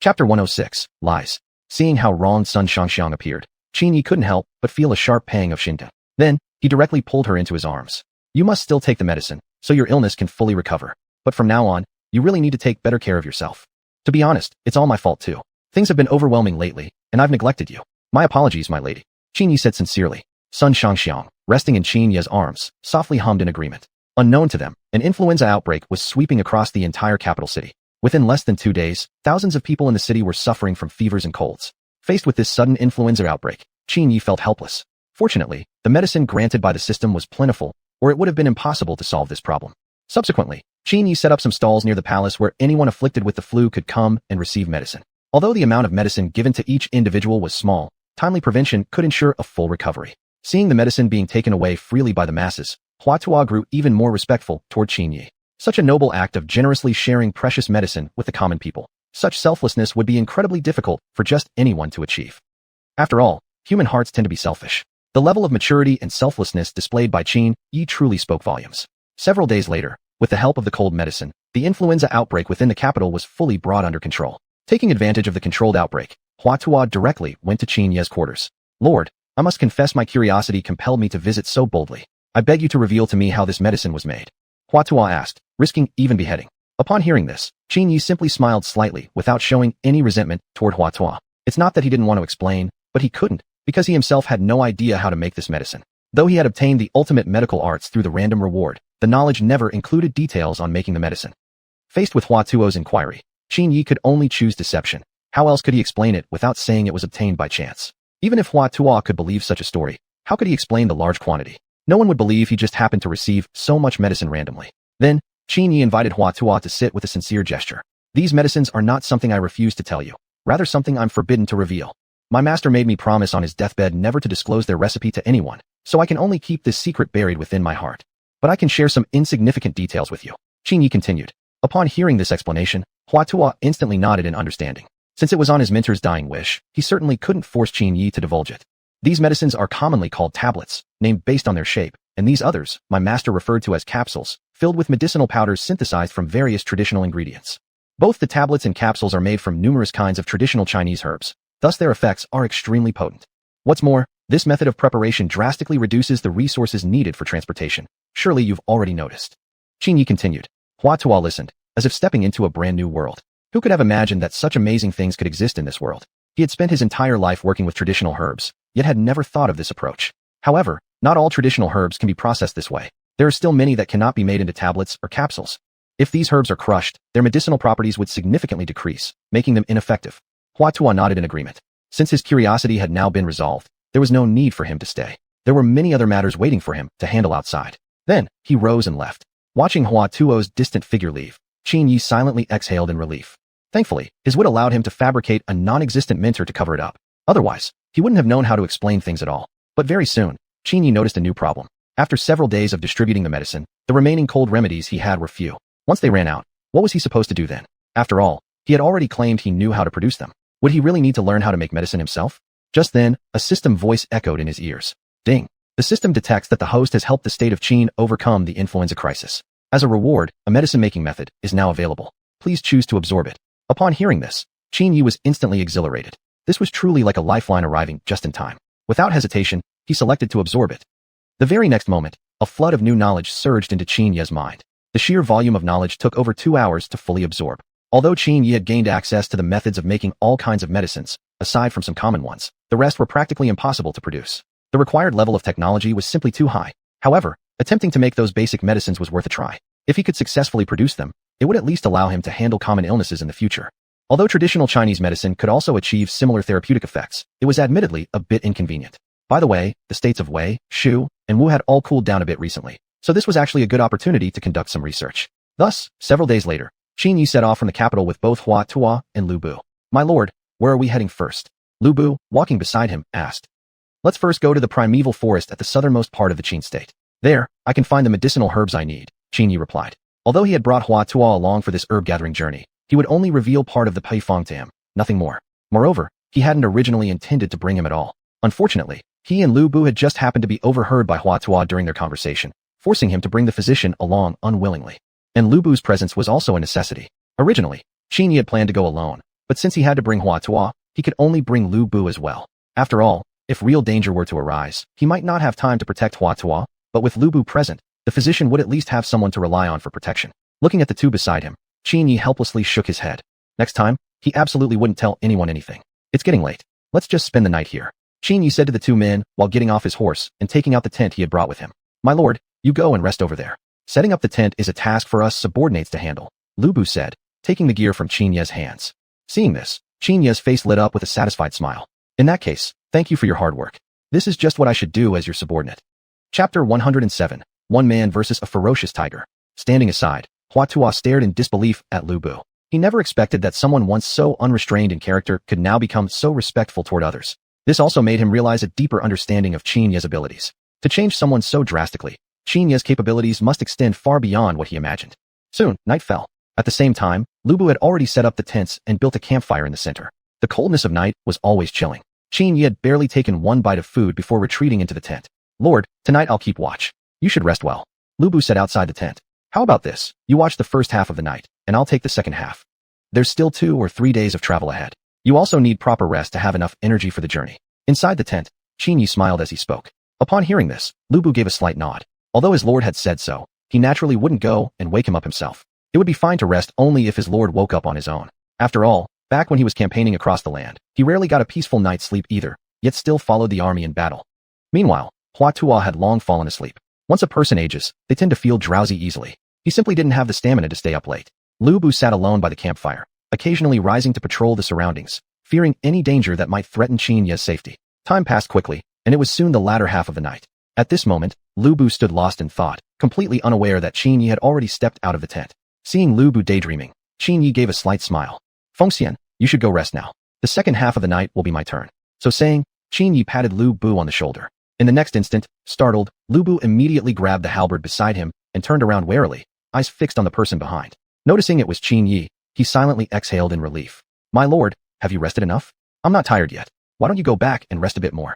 Chapter 106, Lies. Seeing how wronged Sun Xiangxiang appeared, Qin Yi couldn't help but feel a sharp pang of shinta. Then, he directly pulled her into his arms. You must still take the medicine, so your illness can fully recover. But from now on, you really need to take better care of yourself. To be honest, it's all my fault too. Things have been overwhelming lately, and I've neglected you. My apologies, my lady. Qin Yi said sincerely. Sun Xiangxiang, resting in Qin Ye's arms, softly hummed in agreement. Unknown to them, an influenza outbreak was sweeping across the entire capital city. Within less than 2 days, thousands of people in the city were suffering from fevers and colds. Faced with this sudden influenza outbreak, Qin Yi felt helpless. Fortunately, the medicine granted by the system was plentiful, or it would have been impossible to solve this problem. Subsequently, Qin Yi set up some stalls near the palace where anyone afflicted with the flu could come and receive medicine. Although the amount of medicine given to each individual was small, timely prevention could ensure a full recovery. Seeing the medicine being taken away freely by the masses, Hua Tuo grew even more respectful toward Qin Yi. Such a noble act of generously sharing precious medicine with the common people. Such selflessness would be incredibly difficult for just anyone to achieve. After all, human hearts tend to be selfish. The level of maturity and selflessness displayed by Qin Yi truly spoke volumes. Several days later, with the help of the cold medicine, the influenza outbreak within the capital was fully brought under control. Taking advantage of the controlled outbreak, Hua Tuo directly went to Qin Ye's quarters. Lord, I must confess my curiosity compelled me to visit so boldly. I beg you to reveal to me how this medicine was made. Hua Tuo asked, risking even beheading. Upon hearing this, Qin Yi simply smiled slightly without showing any resentment toward Hua Tuo. It's not that he didn't want to explain, but he couldn't, because he himself had no idea how to make this medicine. Though he had obtained the ultimate medical arts through the random reward, the knowledge never included details on making the medicine. Faced with Hua Tuo's inquiry, Qin Yi could only choose deception. How else could he explain it without saying it was obtained by chance? Even if Hua Tuo could believe such a story, how could he explain the large quantity? No one would believe he just happened to receive so much medicine randomly. Then, Qin Yi invited Hua Tuo to sit with a sincere gesture. These medicines are not something I refuse to tell you, rather something I'm forbidden to reveal. My master made me promise on his deathbed never to disclose their recipe to anyone, so I can only keep this secret buried within my heart. But I can share some insignificant details with you. Qin Yi continued. Upon hearing this explanation, Hua Tuo instantly nodded in understanding. Since it was on his mentor's dying wish, he certainly couldn't force Qin Yi to divulge it. These medicines are commonly called tablets, named based on their shape, and these others, my master referred to as capsules, filled with medicinal powders synthesized from various traditional ingredients. Both the tablets and capsules are made from numerous kinds of traditional Chinese herbs, thus their effects are extremely potent. What's more, this method of preparation drastically reduces the resources needed for transportation. Surely you've already noticed. Qin Yi continued. Hua Tuo listened, as if stepping into a brand new world. Who could have imagined that such amazing things could exist in this world? He had spent his entire life working with traditional herbs, yet had never thought of this approach. However, not all traditional herbs can be processed this way. There are still many that cannot be made into tablets or capsules. If these herbs are crushed, their medicinal properties would significantly decrease, making them ineffective. Hua Tuo nodded in agreement. Since his curiosity had now been resolved, there was no need for him to stay. There were many other matters waiting for him to handle outside. Then, he rose and left. Watching Hua Tuo's distant figure leave, Qin Yi silently exhaled in relief. Thankfully, his wit allowed him to fabricate a non-existent mentor to cover it up. Otherwise, he wouldn't have known how to explain things at all. But very soon, Qin Yi noticed a new problem. After several days of distributing the medicine, the remaining cold remedies he had were few. Once they ran out, what was he supposed to do then? After all, he had already claimed he knew how to produce them. Would he really need to learn how to make medicine himself? Just then, a system voice echoed in his ears. Ding! The system detects that the host has helped the state of Qin overcome the influenza crisis. As a reward, a medicine-making method is now available. Please choose to absorb it. Upon hearing this, Qin Yi was instantly exhilarated. This was truly like a lifeline arriving just in time. Without hesitation, he selected to absorb it. The very next moment, a flood of new knowledge surged into Qin Yi's mind. The sheer volume of knowledge took over 2 hours to fully absorb. Although Qin Yi had gained access to the methods of making all kinds of medicines, aside from some common ones, the rest were practically impossible to produce. The required level of technology was simply too high. However, attempting to make those basic medicines was worth a try. If he could successfully produce them, it would at least allow him to handle common illnesses in the future. Although traditional Chinese medicine could also achieve similar therapeutic effects, it was admittedly a bit inconvenient. By the way, the states of Wei, Shu, and Wu had all cooled down a bit recently, so this was actually a good opportunity to conduct some research. Thus, several days later, Qin Yi set off from the capital with both Hua Tuo and Lu Bu. "My lord, where are we heading first?" Lu Bu, walking beside him, asked. "Let's first go to the primeval forest at the southernmost part of the Qin state. There, I can find the medicinal herbs I need," Qin Yi replied. Although he had brought Hua Tuo along for this herb-gathering journey, he would only reveal part of the Peifong to him, nothing more. Moreover, he hadn't originally intended to bring him at all. Unfortunately, he and Lu Bu had just happened to be overheard by Hua Tuo during their conversation, forcing him to bring the physician along unwillingly. And Lu Bu's presence was also a necessity. Originally, Qin Yi had planned to go alone, but since he had to bring Hua Tuo, he could only bring Lu Bu as well. After all, if real danger were to arise, he might not have time to protect Hua Tuo, but with Lu Bu present, the physician would at least have someone to rely on for protection. Looking at the two beside him, Qin Yi helplessly shook his head. Next time, he absolutely wouldn't tell anyone anything. "It's getting late. Let's just spend the night here," Qin Yi said to the two men while getting off his horse and taking out the tent he had brought with him. "My lord, you go and rest over there. Setting up the tent is a task for us subordinates to handle," Lu Bu said, taking the gear from Qin Yi's hands. Seeing this, Qin Yi's face lit up with a satisfied smile. "In that case, thank you for your hard work. This is just what I should do as your subordinate." Chapter 107. One man versus a ferocious tiger. Standing aside, Hua Tuo stared in disbelief at Lu Bu. He never expected that someone once so unrestrained in character could now become so respectful toward others. This also made him realize a deeper understanding of Qin Yi's abilities. To change someone so drastically, Qin Yi's capabilities must extend far beyond what he imagined. Soon, night fell. At the same time, Lu Bu had already set up the tents and built a campfire in the center. The coldness of night was always chilling. Qin Yi had barely taken one bite of food before retreating into the tent. "Lord, tonight I'll keep watch. You should rest well," Lu Bu said outside the tent. "How about this? You watch the first half of the night, and I'll take the second half. There's still 2 or 3 days of travel ahead. You also need proper rest to have enough energy for the journey." Inside the tent, Qin Yi smiled as he spoke. Upon hearing this, Lu Bu gave a slight nod. Although his lord had said so, he naturally wouldn't go and wake him up himself. It would be fine to rest only if his lord woke up on his own. After all, back when he was campaigning across the land, he rarely got a peaceful night's sleep either, yet still followed the army in battle. Meanwhile, Hua Tuo had long fallen asleep. Once a person ages, they tend to feel drowsy easily. He simply didn't have the stamina to stay up late. Lu Bu sat alone by the campfire, occasionally rising to patrol the surroundings, fearing any danger that might threaten Qin Yi's safety. Time passed quickly, and it was soon the latter half of the night. At this moment, Lu Bu stood lost in thought, completely unaware that Qin Yi had already stepped out of the tent. Seeing Lu Bu daydreaming, Qin Yi gave a slight smile. "Fengxian, you should go rest now. The second half of the night will be my turn." So saying, Qin Yi patted Lu Bu on the shoulder. In the next instant, startled, Lu Bu immediately grabbed the halberd beside him and turned around warily, eyes fixed on the person behind. Noticing it was Qin Yi, he silently exhaled in relief. "My lord, have you rested enough? I'm not tired yet. Why don't you go back and rest a bit more?"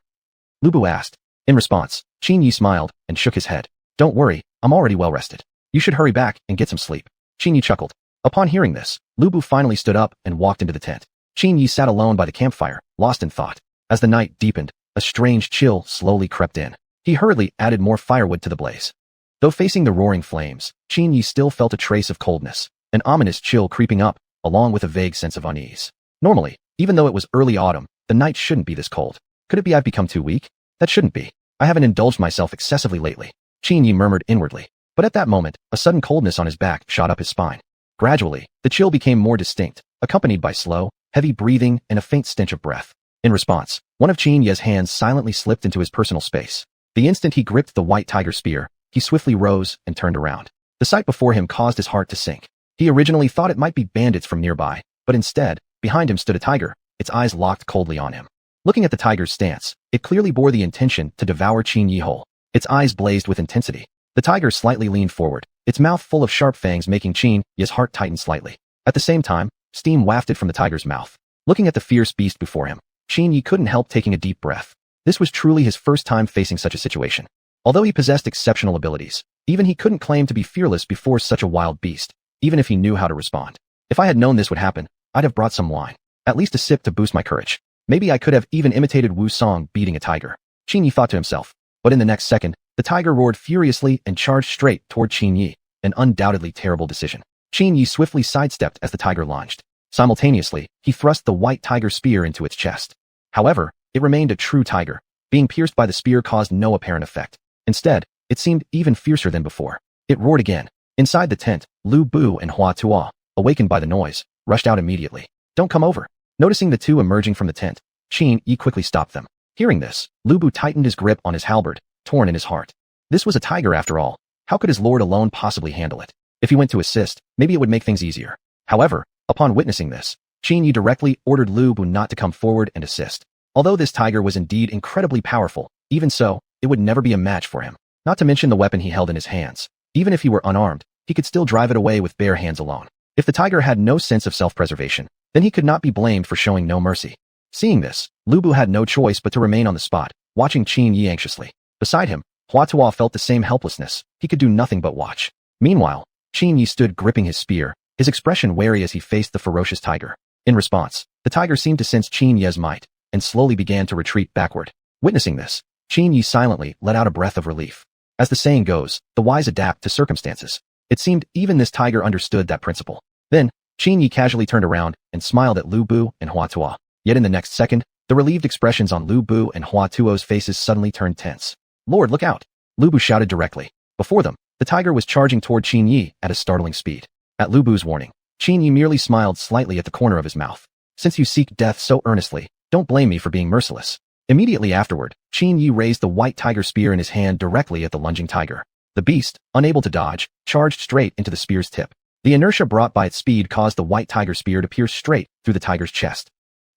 Lu Bu asked. In response, Qin Yi smiled and shook his head. "Don't worry, I'm already well rested. You should hurry back and get some sleep." Qin Yi chuckled. Upon hearing this, Lu Bu finally stood up and walked into the tent. Qin Yi sat alone by the campfire, lost in thought. As the night deepened, a strange chill slowly crept in. He hurriedly added more firewood to the blaze. Though facing the roaring flames, Qin Yi still felt a trace of coldness, an ominous chill creeping up, along with a vague sense of unease. Normally, even though it was early autumn, the night shouldn't be this cold. Could it be I've become too weak? That shouldn't be. I haven't indulged myself excessively lately, Qin Yi murmured inwardly. But at that moment, a sudden coldness on his back shot up his spine. Gradually, the chill became more distinct, accompanied by slow, heavy breathing and a faint stench of breath. In response, one of Qin Yi's hands silently slipped into his personal space. The instant he gripped the white tiger spear, he swiftly rose and turned around. The sight before him caused his heart to sink. He originally thought it might be bandits from nearby, but instead, behind him stood a tiger, its eyes locked coldly on him. Looking at the tiger's stance, it clearly bore the intention to devour Qin Yi whole. Its eyes blazed with intensity. The tiger slightly leaned forward, its mouth full of sharp fangs making Qin Yi's heart tighten slightly. At the same time, steam wafted from the tiger's mouth. Looking at the fierce beast before him, Qin Yi couldn't help taking a deep breath. This was truly his first time facing such a situation. Although he possessed exceptional abilities, even he couldn't claim to be fearless before such a wild beast, even if he knew how to respond. If I had known this would happen, I'd have brought some wine. At least a sip to boost my courage. Maybe I could have even imitated Wu Song beating a tiger. Qin Yi thought to himself. But in the next second, the tiger roared furiously and charged straight toward Qin Yi, an undoubtedly terrible decision. Qin Yi swiftly sidestepped as the tiger lunged. Simultaneously, he thrust the white tiger spear into its chest. However, it remained a true tiger. Being pierced by the spear caused no apparent effect. Instead, it seemed even fiercer than before. It roared again. Inside the tent, Lu Bu and Hua Tuo, awakened by the noise, rushed out immediately. Don't come over. Noticing the two emerging from the tent, Qin Yi quickly stopped them. Hearing this, Lu Bu tightened his grip on his halberd, torn in his heart. This was a tiger after all. How could his lord alone possibly handle it? If he went to assist, maybe it would make things easier. However, upon witnessing this, Qin Yi directly ordered Lu Bu not to come forward and assist. Although this tiger was indeed incredibly powerful, even so, it would never be a match for him. Not to mention the weapon he held in his hands. Even if he were unarmed, he could still drive it away with bare hands alone. If the tiger had no sense of self-preservation, then he could not be blamed for showing no mercy. Seeing this, Lu Bu had no choice but to remain on the spot, watching Qin Yi anxiously. Beside him, Hua Tuo felt the same helplessness. He could do nothing but watch. Meanwhile, Qin Yi stood gripping his spear, his expression wary as he faced the ferocious tiger. In response, the tiger seemed to sense Qin Yi's might, and slowly began to retreat backward. Witnessing this, Qin Yi silently let out a breath of relief. As the saying goes, the wise adapt to circumstances. It seemed even this tiger understood that principle. Then, Qin Yi casually turned around and smiled at Lu Bu and Hua Tuo. Yet in the next second, the relieved expressions on Lu Bu and Hua Tuo's faces suddenly turned tense. Lord, look out! Lu Bu shouted directly. Before them, the tiger was charging toward Qin Yi at a startling speed. At Lu Bu's warning, Qin Yi merely smiled slightly at the corner of his mouth. Since you seek death so earnestly, don't blame me for being merciless. Immediately afterward, Qin Yi raised the white tiger spear in his hand directly at the lunging tiger. The beast, unable to dodge, charged straight into the spear's tip. The inertia brought by its speed caused the white tiger spear to pierce straight through the tiger's chest.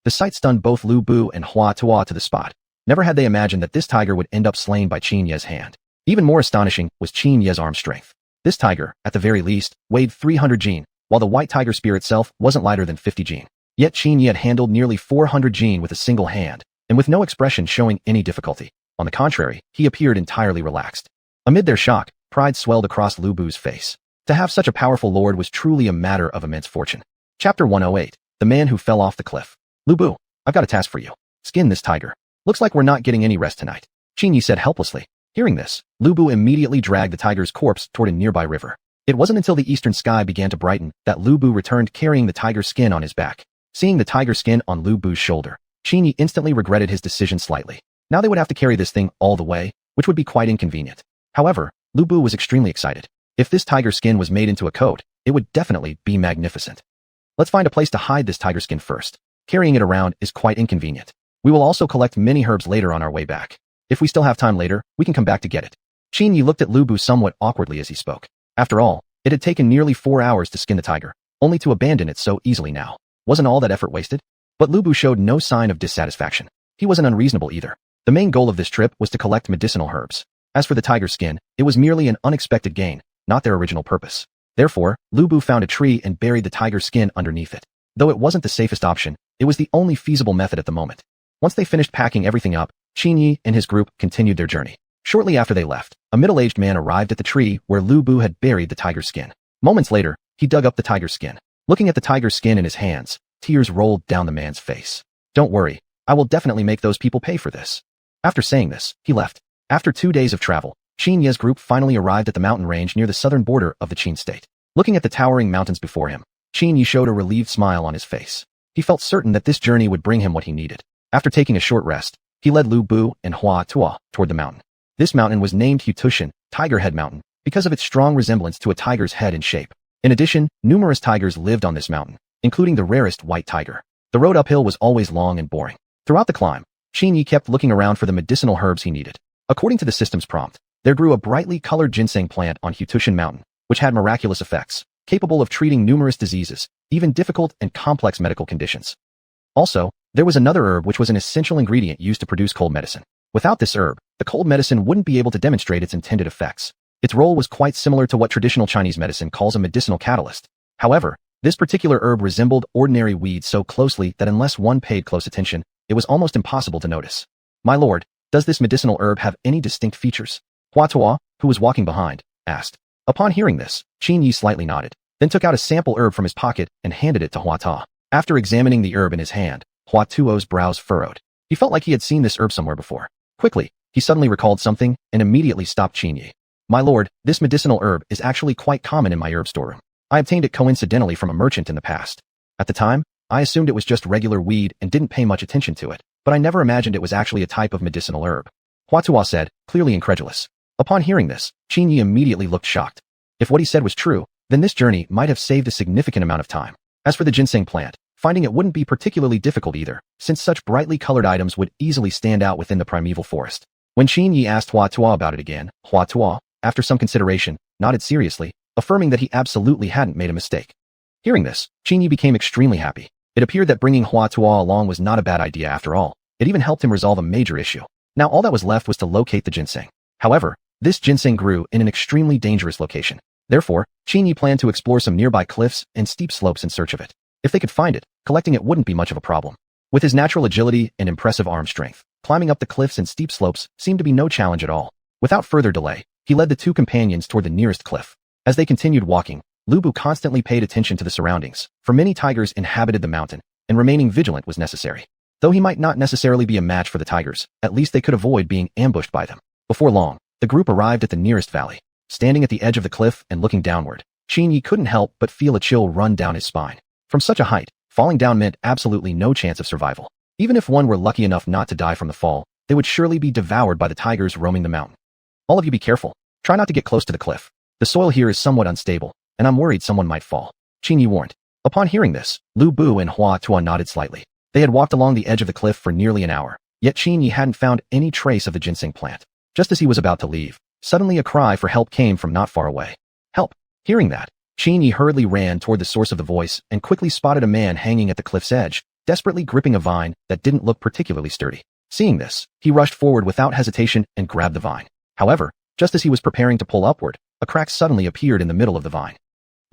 The sight stunned both Lu Bu and Hua Tuo to the spot. Never had they imagined that this tiger would end up slain by Qin Yi's hand. Even more astonishing was Qin Yi's arm strength. This tiger, at the very least, weighed 300 jin, while the white tiger spear itself wasn't lighter than 50 jin. Yet Qin Yi had handled nearly 400 jin with a single hand, and with no expression showing any difficulty. On the contrary, he appeared entirely relaxed. Amid their shock, pride swelled across Lu Bu's face. To have such a powerful lord was truly a matter of immense fortune. Chapter 108, The Man Who Fell Off the Cliff. Lu Bu, I've got a task for you. Skin this tiger. Looks like we're not getting any rest tonight, Qin Yi said helplessly. Hearing this, Lu Bu immediately dragged the tiger's corpse toward a nearby river. It wasn't until the eastern sky began to brighten that Lu Bu returned carrying the tiger's skin on his back. Seeing the tiger skin on Lu Bu's shoulder, Qin Yi instantly regretted his decision slightly. Now they would have to carry this thing all the way, which would be quite inconvenient. However, Lu Bu was extremely excited. If this tiger skin was made into a coat, it would definitely be magnificent. Let's find a place to hide this tiger skin first. Carrying it around is quite inconvenient. We will also collect many herbs later on our way back. If we still have time later, we can come back to get it. Qin Yi looked at Lu Bu somewhat awkwardly as he spoke. After all, it had taken nearly 4 hours to skin the tiger, only to abandon it so easily now. Wasn't all that effort wasted? But Lu Bu showed no sign of dissatisfaction. He wasn't unreasonable either. The main goal of this trip was to collect medicinal herbs. As for the tiger skin, it was merely an unexpected gain, not their original purpose. Therefore, Lu Bu found a tree and buried the tiger skin underneath it. Though it wasn't the safest option, it was the only feasible method at the moment. Once they finished packing everything up, Qin Yi and his group continued their journey. Shortly after they left, a middle-aged man arrived at the tree where Lu Bu had buried the tiger skin. Moments later, he dug up the tiger skin. Looking at the tiger skin in his hands, tears rolled down the man's face. Don't worry, I will definitely make those people pay for this. After saying this, he left. After 2 days of travel, Qin Yi's group finally arrived at the mountain range near the southern border of the Qin state. Looking at the towering mountains before him, Qin Yi showed a relieved smile on his face. He felt certain that this journey would bring him what he needed. After taking a short rest, he led Lu Bu and Hua Tuo toward the mountain. This mountain was named Hutushan, Tiger Head Mountain, because of its strong resemblance to a tiger's head in shape. In addition, numerous tigers lived on this mountain, including the rarest white tiger. The road uphill was always long and boring. Throughout the climb, Qin Yi kept looking around for the medicinal herbs he needed. According to the system's prompt, there grew a brightly colored ginseng plant on Hutushan Mountain, which had miraculous effects, capable of treating numerous diseases, even difficult and complex medical conditions. Also, there was another herb which was an essential ingredient used to produce cold medicine. Without this herb, the cold medicine wouldn't be able to demonstrate its intended effects. Its role was quite similar to what traditional Chinese medicine calls a medicinal catalyst. However, this particular herb resembled ordinary weeds so closely that unless one paid close attention, it was almost impossible to notice. My lord, Does this medicinal herb have any distinct features? Hua Tuo, who was walking behind, asked. Upon hearing this, Qin Yi slightly nodded, then took out a sample herb from his pocket and handed it to Hua Tuo. After examining the herb in his hand, Hua Tuo's brows furrowed. He felt like he had seen this herb somewhere before. Quickly, he suddenly recalled something and immediately stopped Qin Yi. My lord, this medicinal herb is actually quite common in my herb storeroom. I obtained it coincidentally from a merchant in the past. At the time, I assumed it was just regular weed and didn't pay much attention to it, but I never imagined it was actually a type of medicinal herb. Hua Tuo said, clearly incredulous. Upon hearing this, Qin Yi immediately looked shocked. If what he said was true, then this journey might have saved a significant amount of time. As for the ginseng plant, finding it wouldn't be particularly difficult either, since such brightly colored items would easily stand out within the primeval forest. When Qin Yi asked Hua Tuo about it again, Hua Tuo, after some consideration, nodded seriously, affirming that he absolutely hadn't made a mistake. Hearing this, Qin Yi became extremely happy. It appeared that bringing Hua Tuo along was not a bad idea after all. It even helped him resolve a major issue. Now all that was left was to locate the ginseng. However, this ginseng grew in an extremely dangerous location. Therefore, Qin Yi planned to explore some nearby cliffs and steep slopes in search of it. If they could find it, collecting it wouldn't be much of a problem. With his natural agility and impressive arm strength, climbing up the cliffs and steep slopes seemed to be no challenge at all. Without further delay, he led the two companions toward the nearest cliff. As they continued walking, Lu Bu constantly paid attention to the surroundings, for many tigers inhabited the mountain, and remaining vigilant was necessary. Though he might not necessarily be a match for the tigers, at least they could avoid being ambushed by them. Before long, the group arrived at the nearest valley. Standing at the edge of the cliff and looking downward, Qin Yi couldn't help but feel a chill run down his spine. From such a height, falling down meant absolutely no chance of survival. Even if one were lucky enough not to die from the fall, they would surely be devoured by the tigers roaming the mountain. All of you be careful. Try not to get close to the cliff. The soil here is somewhat unstable, and I'm worried someone might fall. Qin Yi warned. Upon hearing this, Lu Bu and Hua Tuo nodded slightly. They had walked along the edge of the cliff for nearly an hour, yet Qin Yi hadn't found any trace of the ginseng plant. Just as he was about to leave, suddenly a cry for help came from not far away. Help! Hearing that, Qin Yi hurriedly ran toward the source of the voice and quickly spotted a man hanging at the cliff's edge, desperately gripping a vine that didn't look particularly sturdy. Seeing this, he rushed forward without hesitation and grabbed the vine. However, just as he was preparing to pull upward, a crack suddenly appeared in the middle of the vine.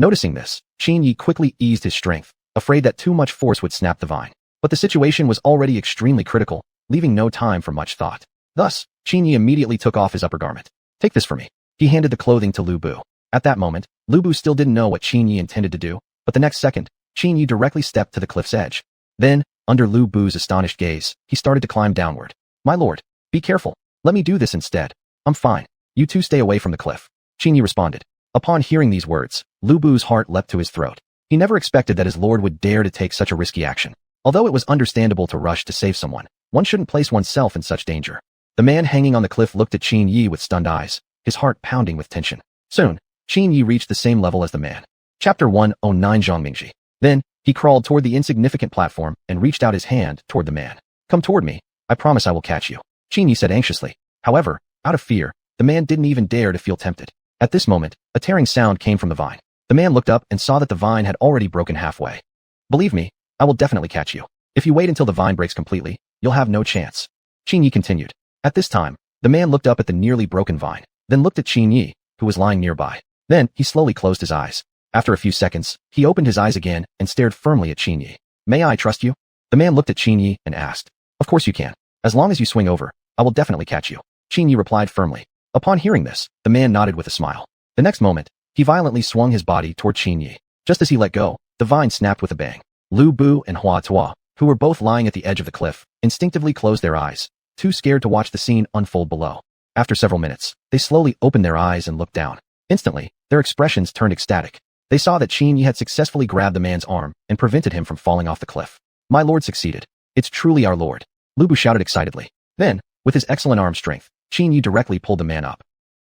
Noticing this, Qin Yi quickly eased his strength, afraid that too much force would snap the vine. But the situation was already extremely critical, leaving no time for much thought. Thus, Qin Yi immediately took off his upper garment. Take this for me. He handed the clothing to Lu Bu. At that moment, Lu Bu still didn't know what Qin Yi intended to do, but the next second, Qin Yi directly stepped to the cliff's edge. Then, under Lu Bu's astonished gaze, he started to climb downward. My lord, be careful. Let me do this instead. I'm fine. You two stay away from the cliff. Qin Yi responded. Upon hearing these words, Lu Bu's heart leapt to his throat. He never expected that his lord would dare to take such a risky action. Although it was understandable to rush to save someone, one shouldn't place oneself in such danger. The man hanging on the cliff looked at Qin Yi with stunned eyes, his heart pounding with tension. Soon, Qin Yi reached the same level as the man. Chapter 109 Zhongmingji. Then, he crawled toward the insignificant platform and reached out his hand toward the man. Come toward me. I promise I will catch you. Qin Yi said anxiously. However, out of fear, the man didn't even dare to feel tempted. At this moment, a tearing sound came from the vine. The man looked up and saw that the vine had already broken halfway. Believe me, I will definitely catch you. If you wait until the vine breaks completely, you'll have no chance. Qin Yi continued. At this time, the man looked up at the nearly broken vine, then looked at Qin Yi, who was lying nearby. Then, he slowly closed his eyes. After a few seconds, he opened his eyes again and stared firmly at Qin Yi. May I trust you? The man looked at Qin Yi and asked. Of course you can. As long as you swing over, I will definitely catch you. Qin Yi replied firmly. Upon hearing this, the man nodded with a smile. The next moment, he violently swung his body toward Qin Yi. Just as he let go, the vine snapped with a bang. Lu Bu and Hua Tuo, who were both lying at the edge of the cliff, instinctively closed their eyes, too scared to watch the scene unfold below. After several minutes, they slowly opened their eyes and looked down. Instantly, their expressions turned ecstatic. They saw that Qin Yi had successfully grabbed the man's arm and prevented him from falling off the cliff. My lord succeeded. It's truly our lord. Lu Bu shouted excitedly. Then, with his excellent arm strength, Qin Yi directly pulled the man up.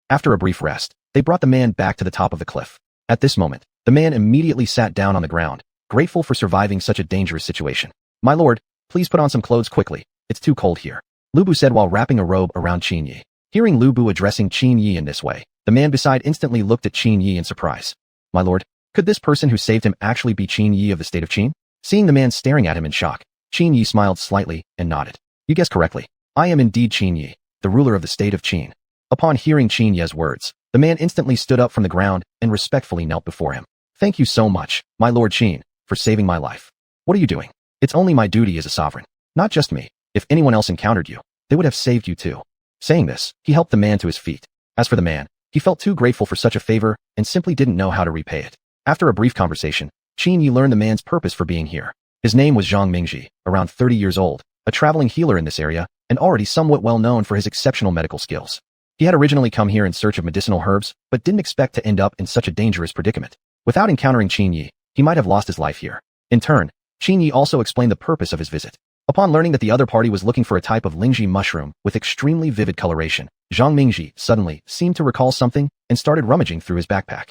After a brief rest, they brought the man back to the top of the cliff. At this moment, the man immediately sat down on the ground, grateful for surviving such a dangerous situation. My lord, please put on some clothes quickly. It's too cold here. Lu Bu said while wrapping a robe around Qin Yi. Hearing Lu Bu addressing Qin Yi in this way, the man beside instantly looked at Qin Yi in surprise. My lord, could this person who saved him actually be Qin Yi of the state of Qin? Seeing the man staring at him in shock, Qin Yi smiled slightly and nodded. You guessed correctly. I am indeed Qin Yi, the ruler of the state of Qin. Upon hearing Qin Yi's words, the man instantly stood up from the ground and respectfully knelt before him. Thank you so much, my lord Qin, for saving my life. What are you doing? It's only my duty as a sovereign. Not just me. If anyone else encountered you, they would have saved you too. Saying this, he helped the man to his feet. As for the man, he felt too grateful for such a favor and simply didn't know how to repay it. After a brief conversation, Qin Yi learned the man's purpose for being here. His name was Zhang Mingji, around 30 years old, a traveling healer in this area, and already somewhat well known for his exceptional medical skills. He had originally come here in search of medicinal herbs, but didn't expect to end up in such a dangerous predicament. Without encountering Qin Yi, he might have lost his life here. In turn, Qin Yi also explained the purpose of his visit. Upon learning that the other party was looking for a type of Lingji mushroom with extremely vivid coloration, Zhang Mingji suddenly seemed to recall something and started rummaging through his backpack.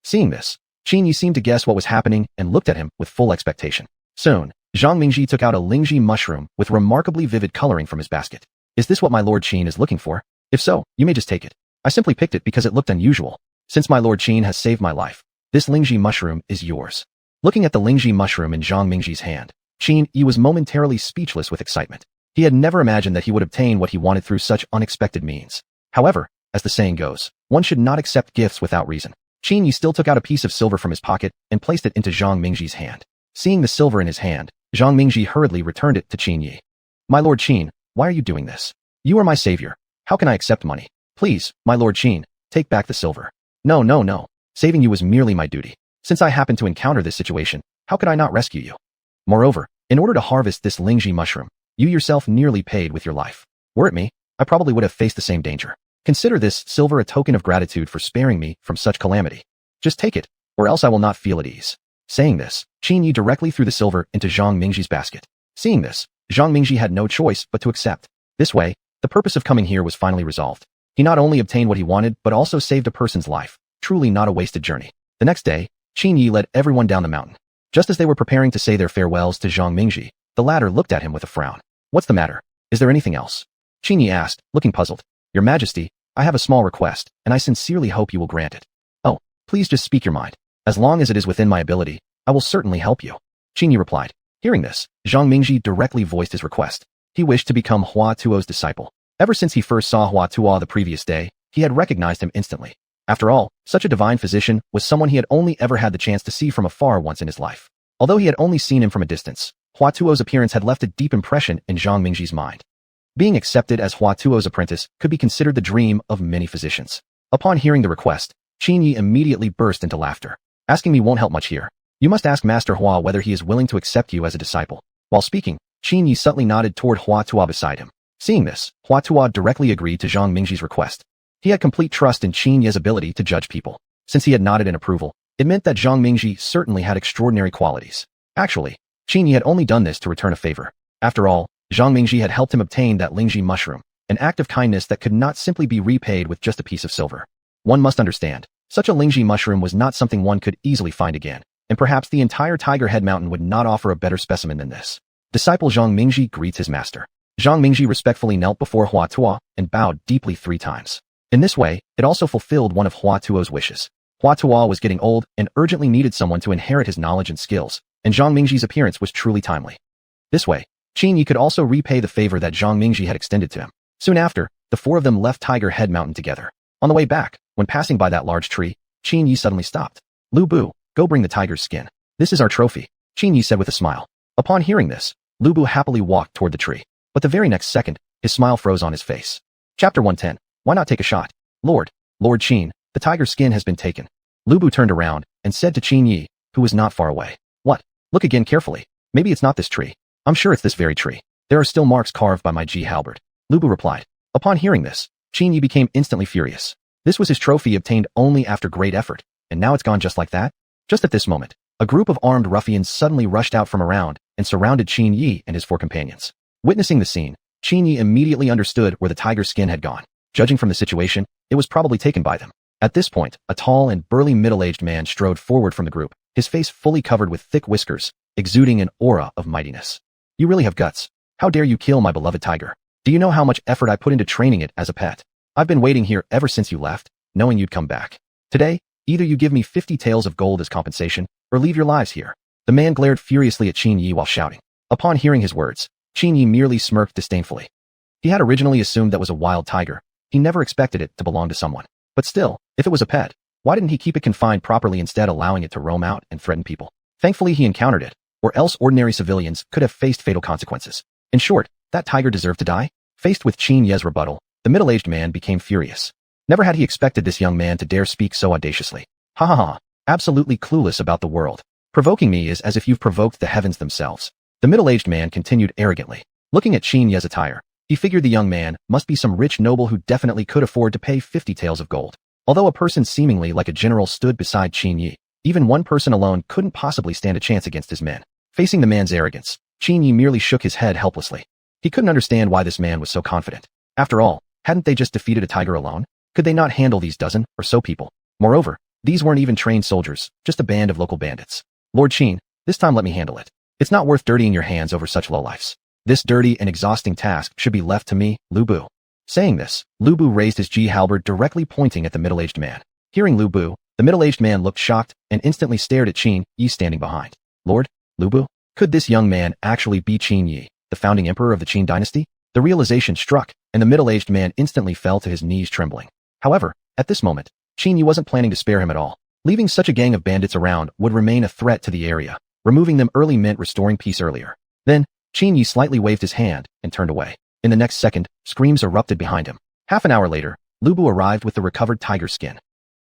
Seeing this, Qin Yi seemed to guess what was happening and looked at him with full expectation. Soon, Zhang Mingji took out a Lingji mushroom with remarkably vivid coloring from his basket. Is this what my Lord Qin is looking for? If so, you may just take it. I simply picked it because it looked unusual. Since my Lord Qin has saved my life, this Lingji mushroom is yours. Looking at the Lingji mushroom in Zhang Mingji's hand, Qin Yi was momentarily speechless with excitement. He had never imagined that he would obtain what he wanted through such unexpected means. However, as the saying goes, one should not accept gifts without reason. Qin Yi still took out a piece of silver from his pocket and placed it into Zhang Mingji's hand. Seeing the silver in his hand, Zhang Mingji hurriedly returned it to Qin Yi. My Lord Qin, why are you doing this? You are my savior. How can I accept money? Please, my Lord Qin, take back the silver. No. Saving you was merely my duty. Since I happened to encounter this situation, how could I not rescue you? Moreover, in order to harvest this Lingji mushroom, you yourself nearly paid with your life. Were it me, I probably would have faced the same danger. Consider this silver a token of gratitude for sparing me from such calamity. Just take it, or else I will not feel at ease. Saying this, Qin Yi directly threw the silver into Zhang Mingji's basket. Seeing this, Zhang Mingji had no choice but to accept. This way, the purpose of coming here was finally resolved. He not only obtained what he wanted, but also saved a person's life. Truly not a wasted journey. The next day, Qin Yi led everyone down the mountain. Just as they were preparing to say their farewells to Zhang Mingji, the latter looked at him with a frown. What's the matter? Is there anything else? Qin Yi asked, looking puzzled. Your Majesty, I have a small request, and I sincerely hope you will grant it. Oh, please just speak your mind. As long as it is within my ability, I will certainly help you. Qin Yi replied. Hearing this, Zhang Mingji directly voiced his request. He wished to become Hua Tuo's disciple. Ever since he first saw Hua Tuo the previous day, he had recognized him instantly. After all, such a divine physician was someone he had only ever had the chance to see from afar once in his life. Although he had only seen him from a distance, Hua Tuo's appearance had left a deep impression in Zhang Mingji's mind. Being accepted as Hua Tuo's apprentice could be considered the dream of many physicians. Upon hearing the request, Qin Yi immediately burst into laughter. Asking me won't help much here. You must ask Master Hua whether he is willing to accept you as a disciple. While speaking, Qin Yi subtly nodded toward Hua Tuo beside him. Seeing this, Hua Tuo directly agreed to Zhang Mingji's request. He had complete trust in Qin Yi's ability to judge people. Since he had nodded in approval, it meant that Zhang Mingji certainly had extraordinary qualities. Actually, Qin Yi had only done this to return a favor. After all, Zhang Mingji had helped him obtain that Lingji mushroom, an act of kindness that could not simply be repaid with just a piece of silver. One must understand, such a Lingji mushroom was not something one could easily find again, and perhaps the entire Tiger Head Mountain would not offer a better specimen than this. Disciple Zhang Mingji greets his master. Zhang Mingji respectfully knelt before Hua Tuo and bowed deeply 3 times. In this way, it also fulfilled one of Hua Tuo's wishes. Hua Tuo was getting old and urgently needed someone to inherit his knowledge and skills, and Zhang Mingji's appearance was truly timely. This way, Qin Yi could also repay the favor that Zhang Mingji had extended to him. Soon after, the 4 of them left Tiger Head Mountain together. On the way back, when passing by that large tree, Qin Yi suddenly stopped. Lu Bu, go bring the tiger's skin. This is our trophy, Qin Yi said with a smile. Upon hearing this, Lu Bu happily walked toward the tree. But the very next second, his smile froze on his face. Chapter 110. Why not take a shot? Lord Qin, the tiger's skin has been taken. Lu Bu turned around and said to Qin Yi, who was not far away. What? Look again carefully. Maybe it's not this tree. I'm sure it's this very tree. There are still marks carved by my G halberd. Lu Bu replied. Upon hearing this, Qin Yi became instantly furious. This was his trophy obtained only after great effort, and now it's gone just like that? Just at this moment, a group of armed ruffians suddenly rushed out from around and surrounded Qin Yi and his 4 companions. Witnessing the scene, Qin Yi immediately understood where the tiger's skin had gone. Judging from the situation, it was probably taken by them. At this point, a tall and burly middle-aged man strode forward from the group, his face fully covered with thick whiskers, exuding an aura of mightiness. You really have guts. How dare you kill my beloved tiger? Do you know how much effort I put into training it as a pet? I've been waiting here ever since you left, knowing you'd come back. Today, either you give me 50 taels of gold as compensation, or leave your lives here. The man glared furiously at Qin Yi while shouting. Upon hearing his words, Qin Yi merely smirked disdainfully. He had originally assumed that was a wild tiger. He never expected it to belong to someone. But still, if it was a pet, why didn't he keep it confined properly instead allowing it to roam out and threaten people? Thankfully he encountered it, or else ordinary civilians could have faced fatal consequences. In short, that tiger deserved to die? Faced with Qin Ye's rebuttal, The middle-aged man became furious. Never had he expected this young man to dare speak so audaciously. Ha ha ha, absolutely clueless about the world. Provoking me is as if you've provoked the heavens themselves. The middle-aged man continued arrogantly. Looking at Qin Ye's attire, he figured the young man must be some rich noble who definitely could afford to pay 50 taels of gold. Although a person seemingly like a general stood beside Qin Yi, even one person alone couldn't possibly stand a chance against his men. Facing the man's arrogance, Qin Yi merely shook his head helplessly. He couldn't understand why this man was so confident. After all, hadn't they just defeated a tiger alone? Could they not handle these dozen or so people? Moreover, these weren't even trained soldiers, just a band of local bandits. Lord Qin, this time let me handle it. It's not worth dirtying your hands over such lowlifes. This dirty and exhausting task should be left to me, Lu Bu. Saying this, Lu Bu raised his halberd directly pointing at the middle-aged man. Hearing Lu Bu, the middle-aged man looked shocked and instantly stared at Qin Yi standing behind. Lord, Lu Bu? Could this young man actually be Qin Yi, the founding emperor of the Qin dynasty? The realization struck, and the middle-aged man instantly fell to his knees trembling. However, at this moment, Qin Yi wasn't planning to spare him at all. Leaving such a gang of bandits around would remain a threat to the area. Removing them early meant restoring peace earlier. Then, Qin Yi slightly waved his hand and turned away. In the next second, screams erupted behind him. Half an hour later, Lu Bu arrived with the recovered tiger skin.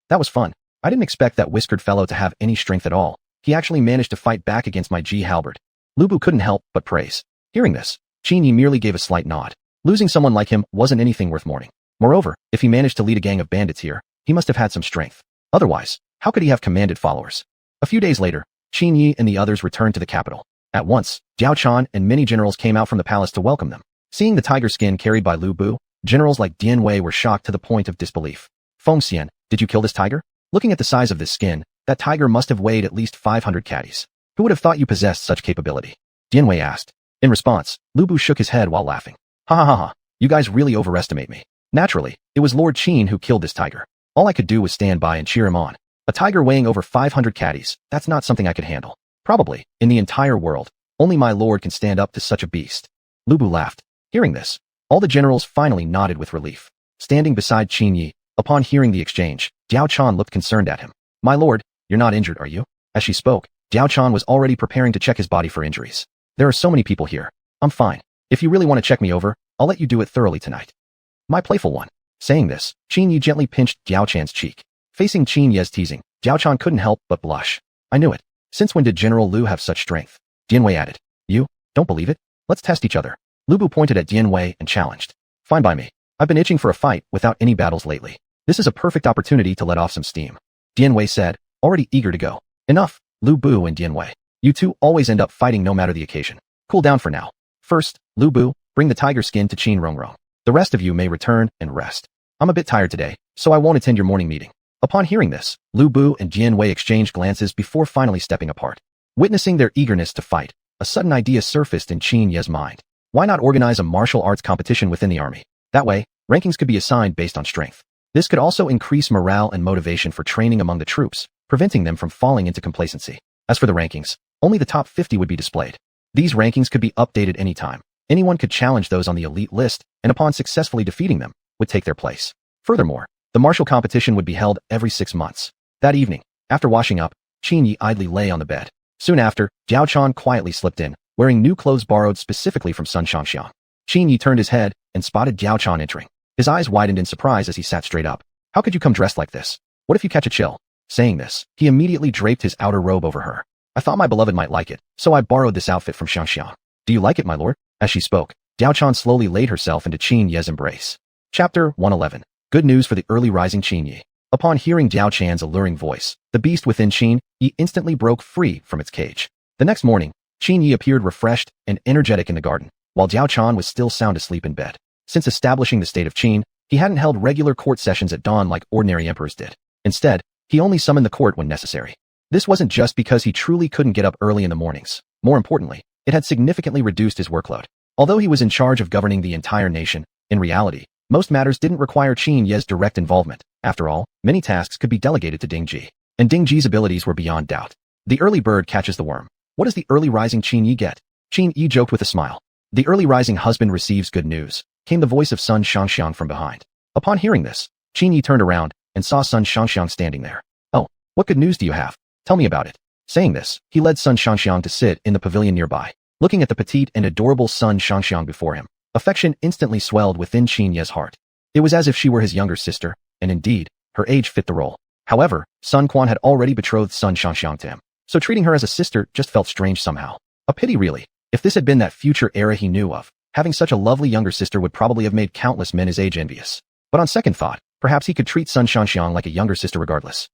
That was fun. I didn't expect that whiskered fellow to have any strength at all. He actually managed to fight back against my halberd. Lu Bu couldn't help but praise. Hearing this, Qin Yi merely gave a slight nod. Losing someone like him wasn't anything worth mourning. Moreover, if he managed to lead a gang of bandits here, he must have had some strength. Otherwise, how could he have commanded followers? A few days later, Qin Yi and the others returned to the capital. At once, Jiao Chan and many generals came out from the palace to welcome them. Seeing the tiger skin carried by Lu Bu, generals like Dian Wei were shocked to the point of disbelief. Feng Xian, did you kill this tiger? Looking at the size of this skin, that tiger must have weighed at least 500 catties. Who would have thought you possessed such capability? Dian Wei asked. In response, Lu Bu shook his head while laughing. Ha ha ha ha, you guys really overestimate me. Naturally, it was Lord Qin who killed this tiger. All I could do was stand by and cheer him on. A tiger weighing over 500 catties, that's not something I could handle. Probably, in the entire world, only my lord can stand up to such a beast. Lu Bu laughed. Hearing this, all the generals finally nodded with relief. Standing beside Qin Yi, upon hearing the exchange, Jiao Chan looked concerned at him. My lord, you're not injured, are you? As she spoke, Jiao Chan was already preparing to check his body for injuries. There are so many people here. I'm fine. If you really want to check me over, I'll let you do it thoroughly tonight. My playful one. Saying this, Qin Yi gently pinched Jiao Chan's cheek. Facing Qin Yi's teasing, Jiao Chan couldn't help but blush. I knew it. Since when did General Lu have such strength? Dian Wei added. You? Don't believe it? Let's test each other. Lu Bu pointed at Dian Wei and challenged. Fine by me. I've been itching for a fight without any battles lately. This is a perfect opportunity to let off some steam. Dian Wei said, already eager to go. Enough, Lu Bu and Dian Wei. You two always end up fighting no matter the occasion. Cool down for now. First, Lu Bu, bring the tiger skin to Qin Rongrong. The rest of you may return and rest. I'm a bit tired today, so I won't attend your morning meeting. Upon hearing this, Lu Bu and Dian Wei exchanged glances before finally stepping apart. Witnessing their eagerness to fight, a sudden idea surfaced in Qin Ye's mind. Why not organize a martial arts competition within the army? That way, rankings could be assigned based on strength. This could also increase morale and motivation for training among the troops, preventing them from falling into complacency. As for the rankings, only the top 50 would be displayed. These rankings could be updated anytime. Anyone could challenge those on the elite list, and upon successfully defeating them, would take their place. Furthermore, the martial competition would be held every 6 months. That evening, after washing up, Qin Yi idly lay on the bed. Soon after, Jiao Chan quietly slipped in, wearing new clothes borrowed specifically from Sun Shangxiang. Qin Yi turned his head and spotted Jiao Chan entering. His eyes widened in surprise as he sat straight up. How could you come dressed like this? What if you catch a chill? Saying this, he immediately draped his outer robe over her. I thought my beloved might like it, so I borrowed this outfit from Shangxiang. Do you like it, my lord? As she spoke, Jiao Chan slowly laid herself into Qin Ye's embrace. Chapter 111. Good news for the early rising Qin Yi. Upon hearing Jiao Chan's alluring voice, the beast within Qin Yi instantly broke free from its cage. The next morning, Qin Yi appeared refreshed and energetic in the garden, while Jiao Chan was still sound asleep in bed. Since establishing the state of Qin, he hadn't held regular court sessions at dawn like ordinary emperors did. Instead, he only summoned the court when necessary. This wasn't just because he truly couldn't get up early in the mornings. More importantly, it had significantly reduced his workload. Although he was in charge of governing the entire nation, in reality, most matters didn't require Qin Ye's direct involvement. After all, many tasks could be delegated to Ding Ji, and Ding Ji's abilities were beyond doubt. The early bird catches the worm. What does the early rising Qin Yi get? Qin Yi joked with a smile. The early rising husband receives good news, came the voice of Sun Shangxiang from behind. Upon hearing this, Qin Yi turned around and saw Sun Shangxiang standing there. Oh, what good news do you have? Tell me about it. Saying this, he led Sun Shangxiang to sit in the pavilion nearby. Looking at the petite and adorable Sun Shangxiang before him, affection instantly swelled within Qin Ye's heart. It was as if she were his younger sister, and indeed, her age fit the role. However, Sun Quan had already betrothed Sun Shangxiang to him, so treating her as a sister just felt strange somehow. A pity really. If this had been that future era he knew of, having such a lovely younger sister would probably have made countless men his age envious. But on second thought, perhaps he could treat Sun Shangxiang like a younger sister regardless.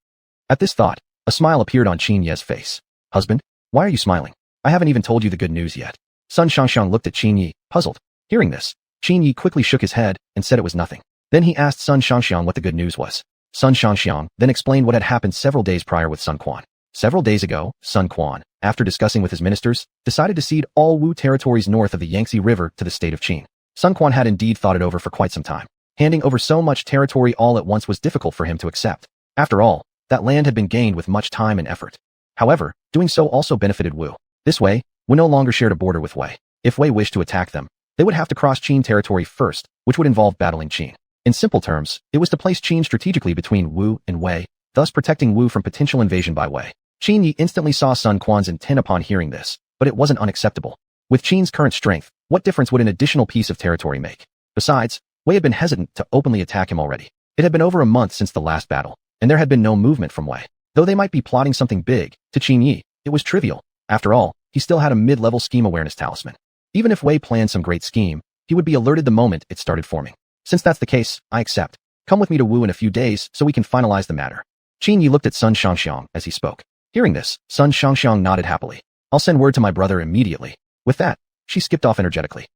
At this thought, a smile appeared on Qin Ye's face. Husband, why are you smiling? I haven't even told you the good news yet. Sun Shangxiang looked at Qin Yi, puzzled. Hearing this, Qin Yi quickly shook his head and said it was nothing. Then he asked Sun Shangxiang what the good news was. Sun Shangxiang then explained what had happened several days prior with Sun Quan. Several days ago, Sun Quan, after discussing with his ministers, decided to cede all Wu territories north of the Yangtze River to the state of Qin. Sun Quan had indeed thought it over for quite some time. Handing over so much territory all at once was difficult for him to accept. After all, that land had been gained with much time and effort. However, doing so also benefited Wu. This way, Wu no longer shared a border with Wei. If Wei wished to attack them, they would have to cross Qin territory first, which would involve battling Qin. In simple terms, it was to place Qin strategically between Wu and Wei, thus protecting Wu from potential invasion by Wei. Qin Yi instantly saw Sun Quan's intent upon hearing this, but it wasn't unacceptable. With Qin's current strength, what difference would an additional piece of territory make? Besides, Wei had been hesitant to openly attack him already. It had been over a month since the last battle, and there had been no movement from Wei. Though they might be plotting something big, to Qin Yi, it was trivial. After all, he still had a mid-level scheme awareness talisman. Even if Wei planned some great scheme, he would be alerted the moment it started forming. Since that's the case, I accept. Come with me to Wu in a few days so we can finalize the matter. Qin Yi looked at Sun Shangxiang as he spoke. Hearing this, Sun Shangxiang nodded happily. I'll send word to my brother immediately. With that, she skipped off energetically.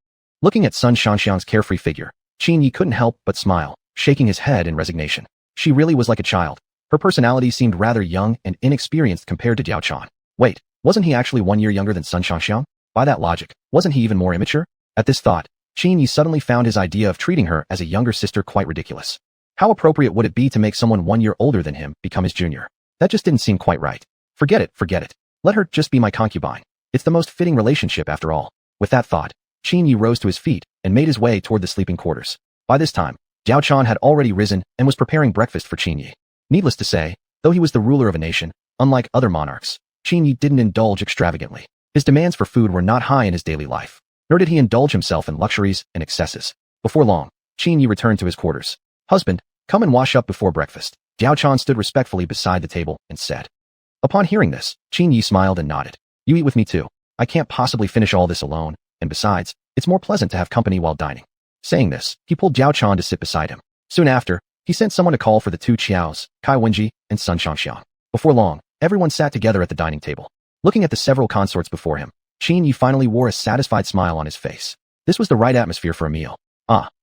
Looking at Sun Shangxiang's carefree figure, Qin Yi couldn't help but smile, shaking his head in resignation. She really was like a child. Her personality seemed rather young and inexperienced compared to Diao Chan. Wait, wasn't he actually 1 year younger than Sun Shangxiang? By that logic, wasn't he even more immature? At this thought, Qin Yi suddenly found his idea of treating her as a younger sister quite ridiculous. How appropriate would it be to make someone 1 year older than him become his junior? That just didn't seem quite right. Forget it. Let her just be my concubine. It's the most fitting relationship after all. With that thought, Qin Yi rose to his feet and made his way toward the sleeping quarters. By this time, Diao Chan had already risen and was preparing breakfast for Qin Yi. Needless to say, though he was the ruler of a nation, unlike other monarchs, Qin Yi didn't indulge extravagantly. His demands for food were not high in his daily life, nor did he indulge himself in luxuries and excesses. Before long, Qin Yi returned to his quarters. Husband, come and wash up before breakfast. Diao Chan stood respectfully beside the table and said. Upon hearing this, Qin Yi smiled and nodded. You eat with me too. I can't possibly finish all this alone, and besides, it's more pleasant to have company while dining. Saying this, he pulled Diao Chan to sit beside him. Soon after, he sent someone to call for the two Qiaos, Kai Wenji and Sun Shangxiang. Before long, everyone sat together at the dining table. Looking at the several consorts before him, Qin Yi finally wore a satisfied smile on his face. This was the right atmosphere for a meal.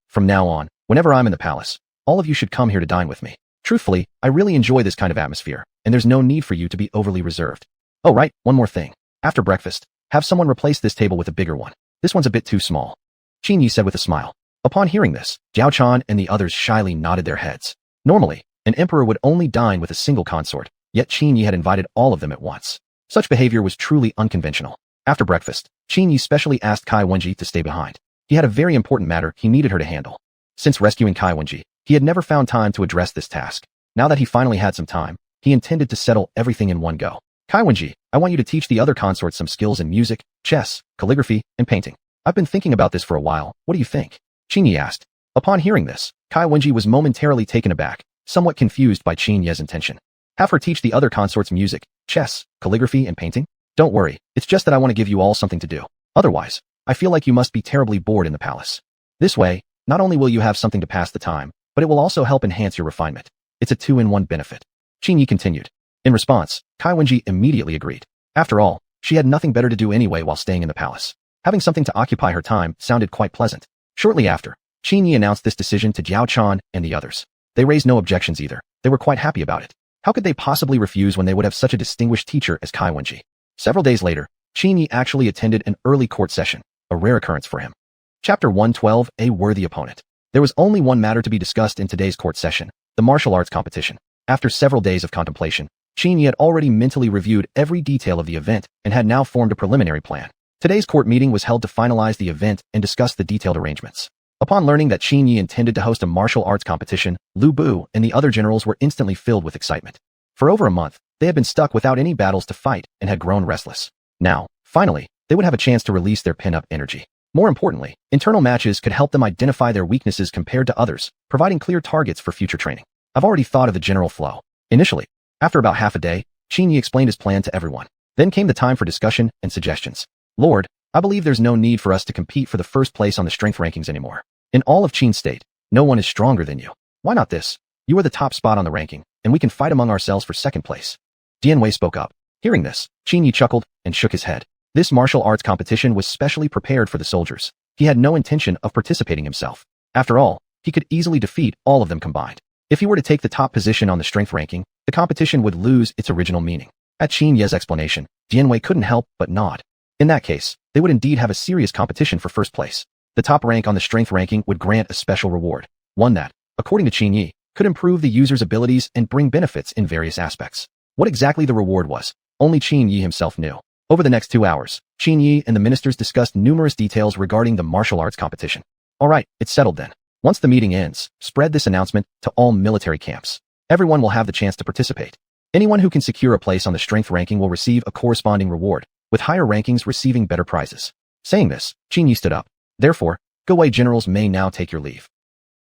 From now on, whenever I'm in the palace, all of you should come here to dine with me. Truthfully, I really enjoy this kind of atmosphere, and there's no need for you to be overly reserved. Oh right, one more thing. After breakfast, have someone replace this table with a bigger one. This one's a bit too small. Qin Yi said with a smile. Upon hearing this, Diao Chan and the others shyly nodded their heads. Normally, an emperor would only dine with a single consort, yet Qin Yi had invited all of them at once. Such behavior was truly unconventional. After breakfast, Qin Yi specially asked Kai Wenji to stay behind. He had a very important matter he needed her to handle. Since rescuing Kai Wenji, he had never found time to address this task. Now that he finally had some time, he intended to settle everything in one go. Kai Wenji, I want you to teach the other consorts some skills in music, chess, calligraphy, and painting. I've been thinking about this for a while. What do you think? Qin Yi asked. Upon hearing this, Kai Wenji was momentarily taken aback, somewhat confused by Qin Ye's intention. Have her teach the other consorts music, chess, calligraphy, and painting? Don't worry, it's just that I want to give you all something to do. Otherwise, I feel like you must be terribly bored in the palace. This way, not only will you have something to pass the time, but it will also help enhance your refinement. It's a two-in-one benefit. Qin Yi continued. In response, Kai Wenji immediately agreed. After all, she had nothing better to do anyway while staying in the palace. Having something to occupy her time sounded quite pleasant. Shortly after, Qin Yi announced this decision to Diao Chan and the others. They raised no objections either. They were quite happy about it. How could they possibly refuse when they would have such a distinguished teacher as Kai Wenji? Several days later, Qin Yi actually attended an early court session, a rare occurrence for him. Chapter 112, A Worthy Opponent. There was only one matter to be discussed in today's court session, the martial arts competition. After several days of contemplation, Qin Yi had already mentally reviewed every detail of the event and had now formed a preliminary plan. Today's court meeting was held to finalize the event and discuss the detailed arrangements. Upon learning that Qin Yi intended to host a martial arts competition, Lu Bu and the other generals were instantly filled with excitement. For over a month, they had been stuck without any battles to fight and had grown restless. Now, finally, they would have a chance to release their pent-up energy. More importantly, internal matches could help them identify their weaknesses compared to others, providing clear targets for future training. I've already thought of the general flow. Initially, after about half a day, Qin Yi explained his plan to everyone. Then came the time for discussion and suggestions. Lord, I believe there's no need for us to compete for the first place on the strength rankings anymore. In all of Qin State, no one is stronger than you. Why not this? You are the top spot on the ranking, and we can fight among ourselves for second place. Dian Wei spoke up. Hearing this, Qin Yi chuckled and shook his head. This martial arts competition was specially prepared for the soldiers. He had no intention of participating himself. After all, he could easily defeat all of them combined. If he were to take the top position on the strength ranking, the competition would lose its original meaning. At Qin Ye's explanation, Dian Wei couldn't help but nod. In that case, they would indeed have a serious competition for first place. The top rank on the strength ranking would grant a special reward, one that, according to Qin Yi, could improve the user's abilities and bring benefits in various aspects. What exactly the reward was, only Qin Yi himself knew. Over the next 2 hours, Qin Yi and the ministers discussed numerous details regarding the martial arts competition. All right, it's settled then. Once the meeting ends, spread this announcement to all military camps. Everyone will have the chance to participate. Anyone who can secure a place on the strength ranking will receive a corresponding reward, with higher rankings receiving better prizes. Saying this, Qin Yi stood up. Therefore, Gowei generals may now take your leave.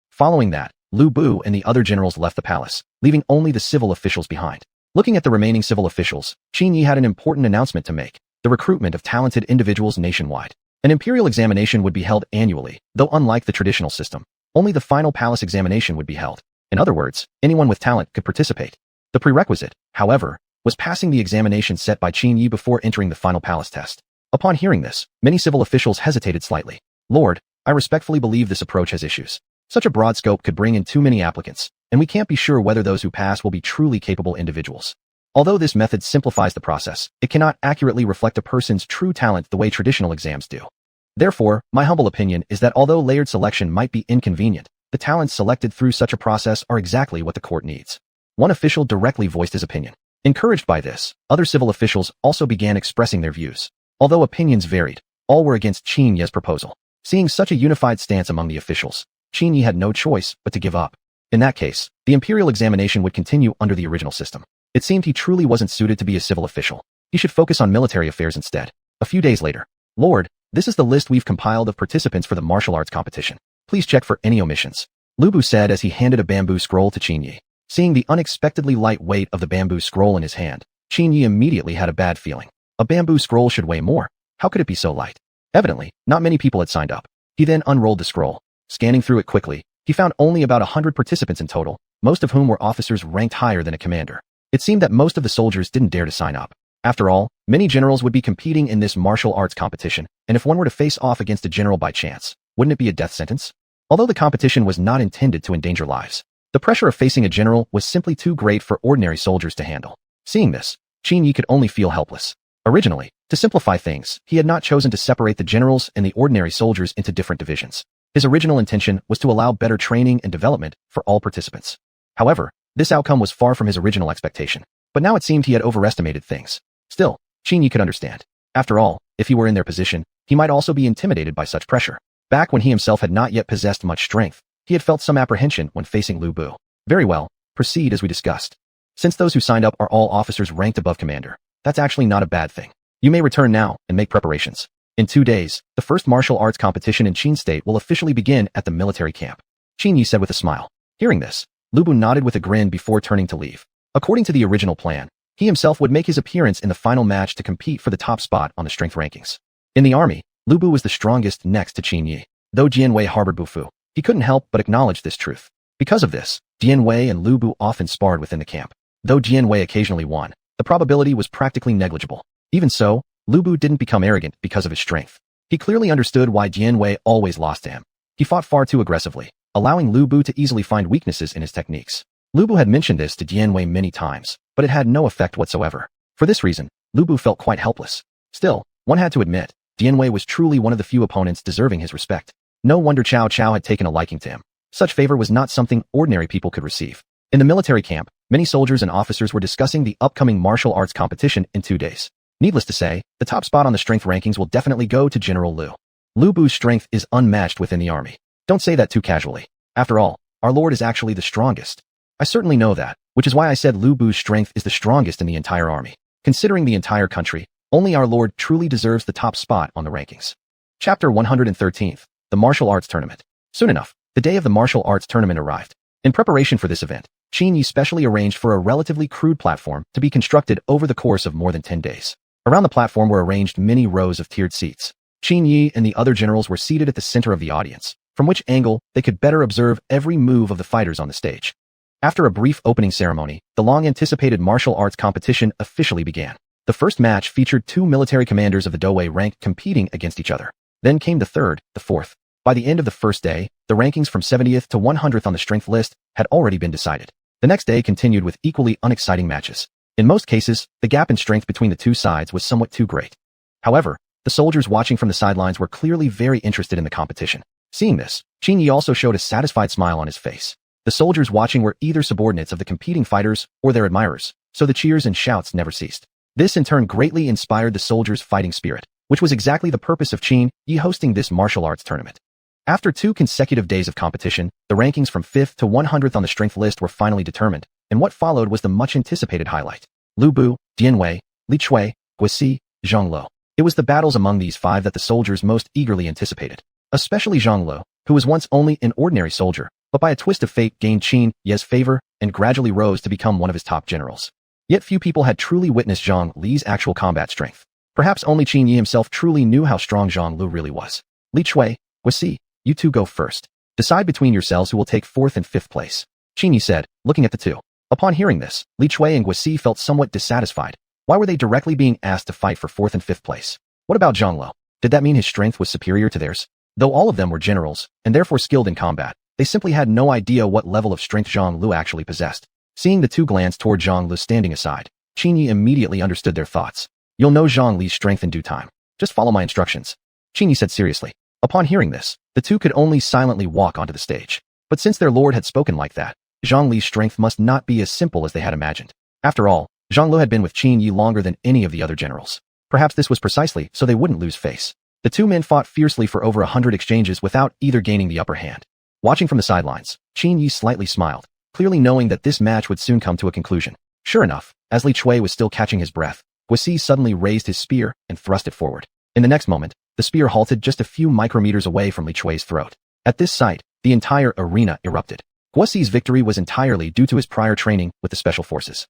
Following that, Lu Bu and the other generals left the palace, leaving only the civil officials behind. Looking at the remaining civil officials, Qin Yi had an important announcement to make: the recruitment of talented individuals nationwide. An imperial examination would be held annually, though unlike the traditional system, only the final palace examination would be held. In other words, anyone with talent could participate. The prerequisite, however, was passing the examination set by Qin Yi before entering the final palace test. Upon hearing this, many civil officials hesitated slightly. Lord, I respectfully believe this approach has issues. Such a broad scope could bring in too many applicants, and we can't be sure whether those who pass will be truly capable individuals. Although this method simplifies the process, it cannot accurately reflect a person's true talent the way traditional exams do. Therefore, my humble opinion is that although layered selection might be inconvenient, the talents selected through such a process are exactly what the court needs. One official directly voiced his opinion. Encouraged by this, other civil officials also began expressing their views. Although opinions varied, all were against Qin Ye's proposal. Seeing such a unified stance among the officials, Qin Yi had no choice but to give up. In that case, the imperial examination would continue under the original system. It seemed he truly wasn't suited to be a civil official. He should focus on military affairs instead. A few days later, Lord, this is the list we've compiled of participants for the martial arts competition. Please check for any omissions. Lu Bu said as he handed a bamboo scroll to Qin Yi. Seeing the unexpectedly light weight of the bamboo scroll in his hand, Qin Yi immediately had a bad feeling. A bamboo scroll should weigh more. How could it be so light? Evidently, not many people had signed up. He then unrolled the scroll. Scanning through it quickly, he found only about 100 participants in total, most of whom were officers ranked higher than a commander. It seemed that most of the soldiers didn't dare to sign up. After all, many generals would be competing in this martial arts competition, and if one were to face off against a general by chance, wouldn't it be a death sentence? Although the competition was not intended to endanger lives, the pressure of facing a general was simply too great for ordinary soldiers to handle. Seeing this, Qin Yi could only feel helpless. Originally, to simplify things, he had not chosen to separate the generals and the ordinary soldiers into different divisions. His original intention was to allow better training and development for all participants. However, this outcome was far from his original expectation, but now it seemed he had overestimated things. Still, Qin Yi could understand. After all, if he were in their position, he might also be intimidated by such pressure. Back when he himself had not yet possessed much strength, he had felt some apprehension when facing Lu Bu. Very well, proceed as we discussed. Since those who signed up are all officers ranked above commander, that's actually not a bad thing. You may return now and make preparations. In 2 days, the first martial arts competition in Qin State will officially begin at the military camp. Qin Yi said with a smile. Hearing this, Lu Bu nodded with a grin before turning to leave. According to the original plan, he himself would make his appearance in the final match to compete for the top spot on the strength rankings. In the army, Lu Bu was the strongest next to Qin Yi. Though Dian Wei harbored Bufu, he couldn't help but acknowledge this truth. Because of this, Dian Wei and Lu Bu often sparred within the camp. Though Dian Wei occasionally won, the probability was practically negligible. Even so, Lu Bu didn't become arrogant because of his strength. He clearly understood why Dian Wei always lost to him. He fought far too aggressively, allowing Lu Bu to easily find weaknesses in his techniques. Lu Bu had mentioned this to Dian Wei many times, but it had no effect whatsoever. For this reason, Lu Bu felt quite helpless. Still, one had to admit, Dian Wei was truly one of the few opponents deserving his respect. No wonder Cao Cao had taken a liking to him. Such favor was not something ordinary people could receive. In the military camp, many soldiers and officers were discussing the upcoming martial arts competition in 2 days. Needless to say, the top spot on the strength rankings will definitely go to General Lu. Lu Bu's strength is unmatched within the army. Don't say that too casually. After all, our lord is actually the strongest. I certainly know that, which is why I said Lu Bu's strength is the strongest in the entire army. Considering the entire country, only our lord truly deserves the top spot on the rankings. Chapter 113. The Martial Arts Tournament. Soon enough, the day of the martial arts tournament arrived. In preparation for this event, Qin Yi specially arranged for a relatively crude platform to be constructed over the course of more than 10 days. Around the platform were arranged many rows of tiered seats. Qin Yi and the other generals were seated at the center of the audience, from which angle they could better observe every move of the fighters on the stage. After a brief opening ceremony, the long-anticipated martial arts competition officially began. The first match featured two military commanders of the Dowei rank competing against each other. Then came the third, the fourth. By the end of the first day, the rankings from 70th to 100th on the strength list had already been decided. The next day continued with equally unexciting matches. In most cases, the gap in strength between the two sides was somewhat too great. However, the soldiers watching from the sidelines were clearly very interested in the competition. Seeing this, Qin Yi also showed a satisfied smile on his face. The soldiers watching were either subordinates of the competing fighters or their admirers, so the cheers and shouts never ceased. This in turn greatly inspired the soldiers' fighting spirit, which was exactly the purpose of Qin Yi hosting this martial arts tournament. After 2 consecutive days of competition, the rankings from 5th to 100th on the strength list were finally determined, and what followed was the much-anticipated highlight. Lu Bu, Dian Wei, Li Chui, Guisi, Zhang Lo. It was the battles among these 5 that the soldiers most eagerly anticipated. Especially Zhang Lo, who was once only an ordinary soldier, but by a twist of fate gained Qin Yi's favor and gradually rose to become one of his top generals. Yet few people had truly witnessed Zhang Li's actual combat strength. Perhaps only Qin Yi himself truly knew how strong Zhang Lu really was. Li Chui, Guisi, you two go first. Decide between yourselves who will take 4th and 5th place. Qin Yi said, looking at the two. Upon hearing this, Li Chui and Guisi felt somewhat dissatisfied. Why were they directly being asked to fight for 4th and 5th place? What about Zhang Lo? Did that mean his strength was superior to theirs? Though all of them were generals, and therefore skilled in combat, they simply had no idea what level of strength Zhang Lu actually possessed. Seeing the two glance toward Zhang Lu standing aside, Qin Yi immediately understood their thoughts. You'll know Zhang Li's strength in due time. Just follow my instructions. Qin Yi said seriously. Upon hearing this, the two could only silently walk onto the stage. But since their lord had spoken like that, Zhang Li's strength must not be as simple as they had imagined. After all, Zhang Lu had been with Qin Yi longer than any of the other generals. Perhaps this was precisely so they wouldn't lose face. The two men fought fiercely for over 100 exchanges without either gaining the upper hand. Watching from the sidelines, Qin Yi slightly smiled, clearly knowing that this match would soon come to a conclusion. Sure enough, as Li Chui was still catching his breath, Guisi suddenly raised his spear and thrust it forward. In the next moment, the spear halted just a few micrometers away from Li Chui's throat. At this sight, the entire arena erupted. Guisi's victory was entirely due to his prior training with the special forces.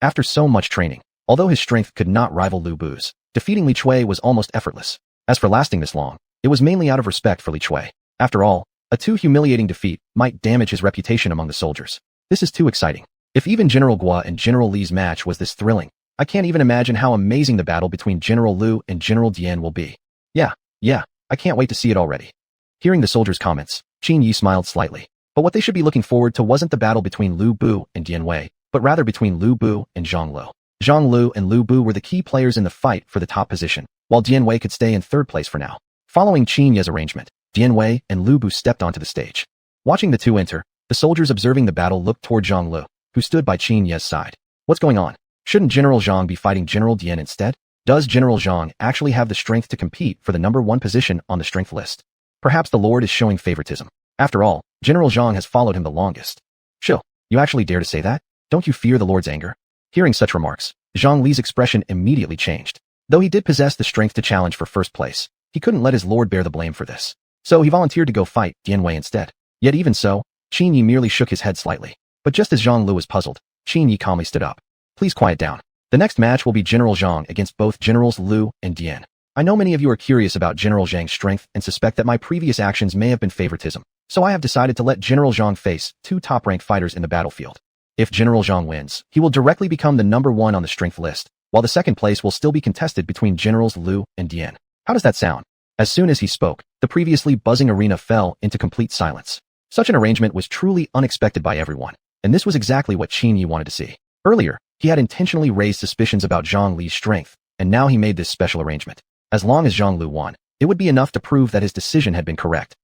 After so much training, although his strength could not rival Lu Bu's, defeating Li Chui was almost effortless. As for lasting this long, it was mainly out of respect for Li Chui. After all, a too humiliating defeat might damage his reputation among the soldiers. This is too exciting. If even General Gua and General Li's match was this thrilling, I can't even imagine how amazing the battle between General Lu and General Dian will be. Yeah, I can't wait to see it already. Hearing the soldiers' comments, Qin Yi smiled slightly. But what they should be looking forward to wasn't the battle between Lu Bu and Dian Wei, but rather between Lu Bu and Zhang Lo. Zhang Lu and Lu Bu were the key players in the fight for the top position, while Dian Wei could stay in 3rd place for now. Following Qin Yi's arrangement, Dian Wei and Lu Bu stepped onto the stage. Watching the two enter, the soldiers observing the battle looked toward Zhang Lu, who stood by Qin Yi's side. What's going on? Shouldn't General Zhang be fighting General Dian instead? Does General Zhang actually have the strength to compete for the number 1 position on the strength list? Perhaps the Lord is showing favoritism. After all, General Zhang has followed him the longest. Chill, you actually dare to say that? Don't you fear the Lord's anger? Hearing such remarks, Zhang Li's expression immediately changed. Though he did possess the strength to challenge for 1st place, he couldn't let his lord bear the blame for this. So he volunteered to go fight Dian Wei instead. Yet even so, Qin Yi merely shook his head slightly. But just as Zhang Lu was puzzled, Qin Yi calmly stood up. Please quiet down. The next match will be General Zhang against both Generals Lu and Dian. I know many of you are curious about General Zhang's strength and suspect that my previous actions may have been favoritism, so I have decided to let General Zhang face 2 top-ranked fighters in the battlefield. If General Zhang wins, he will directly become the number 1 on the strength list, while the 2nd place will still be contested between Generals Lu and Dian. How does that sound? As soon as he spoke, the previously buzzing arena fell into complete silence. Such an arrangement was truly unexpected by everyone, and this was exactly what Qin Yi wanted to see. Earlier, he had intentionally raised suspicions about Zhang Li's strength, and now he made this special arrangement. As long as Zhang Lu won, it would be enough to prove that his decision had been correct.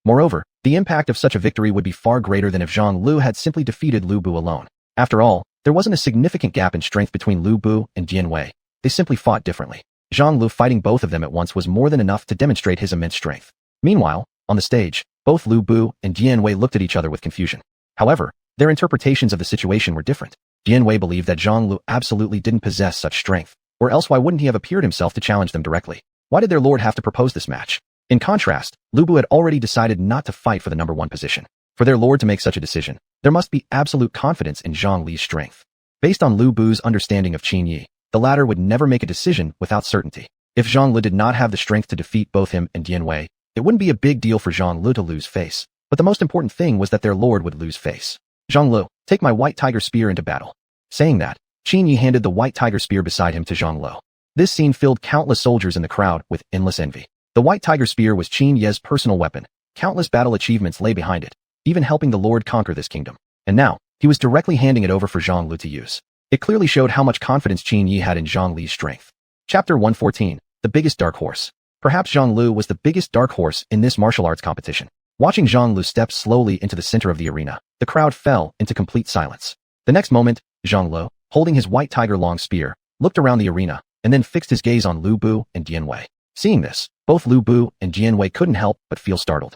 Moreover, the impact of such a victory would be far greater than if Zhang Lu had simply defeated Lu Bu alone. After all, there wasn't a significant gap in strength between Lu Bu and Dian Wei. They simply fought differently. Zhang Lu fighting both of them at once was more than enough to demonstrate his immense strength. Meanwhile, on the stage, both Lu Bu and Dian Wei looked at each other with confusion. However, their interpretations of the situation were different. Dian Wei believed that Zhang Lu absolutely didn't possess such strength, or else why wouldn't he have appeared himself to challenge them directly? Why did their lord have to propose this match? In contrast, Lu Bu had already decided not to fight for the number 1 position. For their lord to make such a decision, there must be absolute confidence in Zhang Li's strength. Based on Lu Bu's understanding of Qin Yi, the latter would never make a decision without certainty. If Zhang Li did not have the strength to defeat both him and Dian Wei, it wouldn't be a big deal for Zhang Li to lose face. But the most important thing was that their lord would lose face. Zhang Li, take my white tiger spear into battle. Saying that, Qin Yi handed the white tiger spear beside him to Zhang Li. This scene filled countless soldiers in the crowd with endless envy. The white tiger spear was Qin Yi's personal weapon. Countless battle achievements lay behind it, even helping the lord conquer this kingdom. And now, he was directly handing it over for Zhang Li to use. It clearly showed how much confidence Qin Yi had in Zhang Li's strength. Chapter 114, The Biggest Dark Horse. Perhaps Zhang Li was the biggest dark horse in this martial arts competition. Watching Zhang Li step slowly into the center of the arena, the crowd fell into complete silence. The next moment, Zhang Li, holding his white tiger long spear, looked around the arena and then fixed his gaze on Lu Bu and Dian Wei. Seeing this, both Lu Bu and Dian Wei couldn't help but feel startled.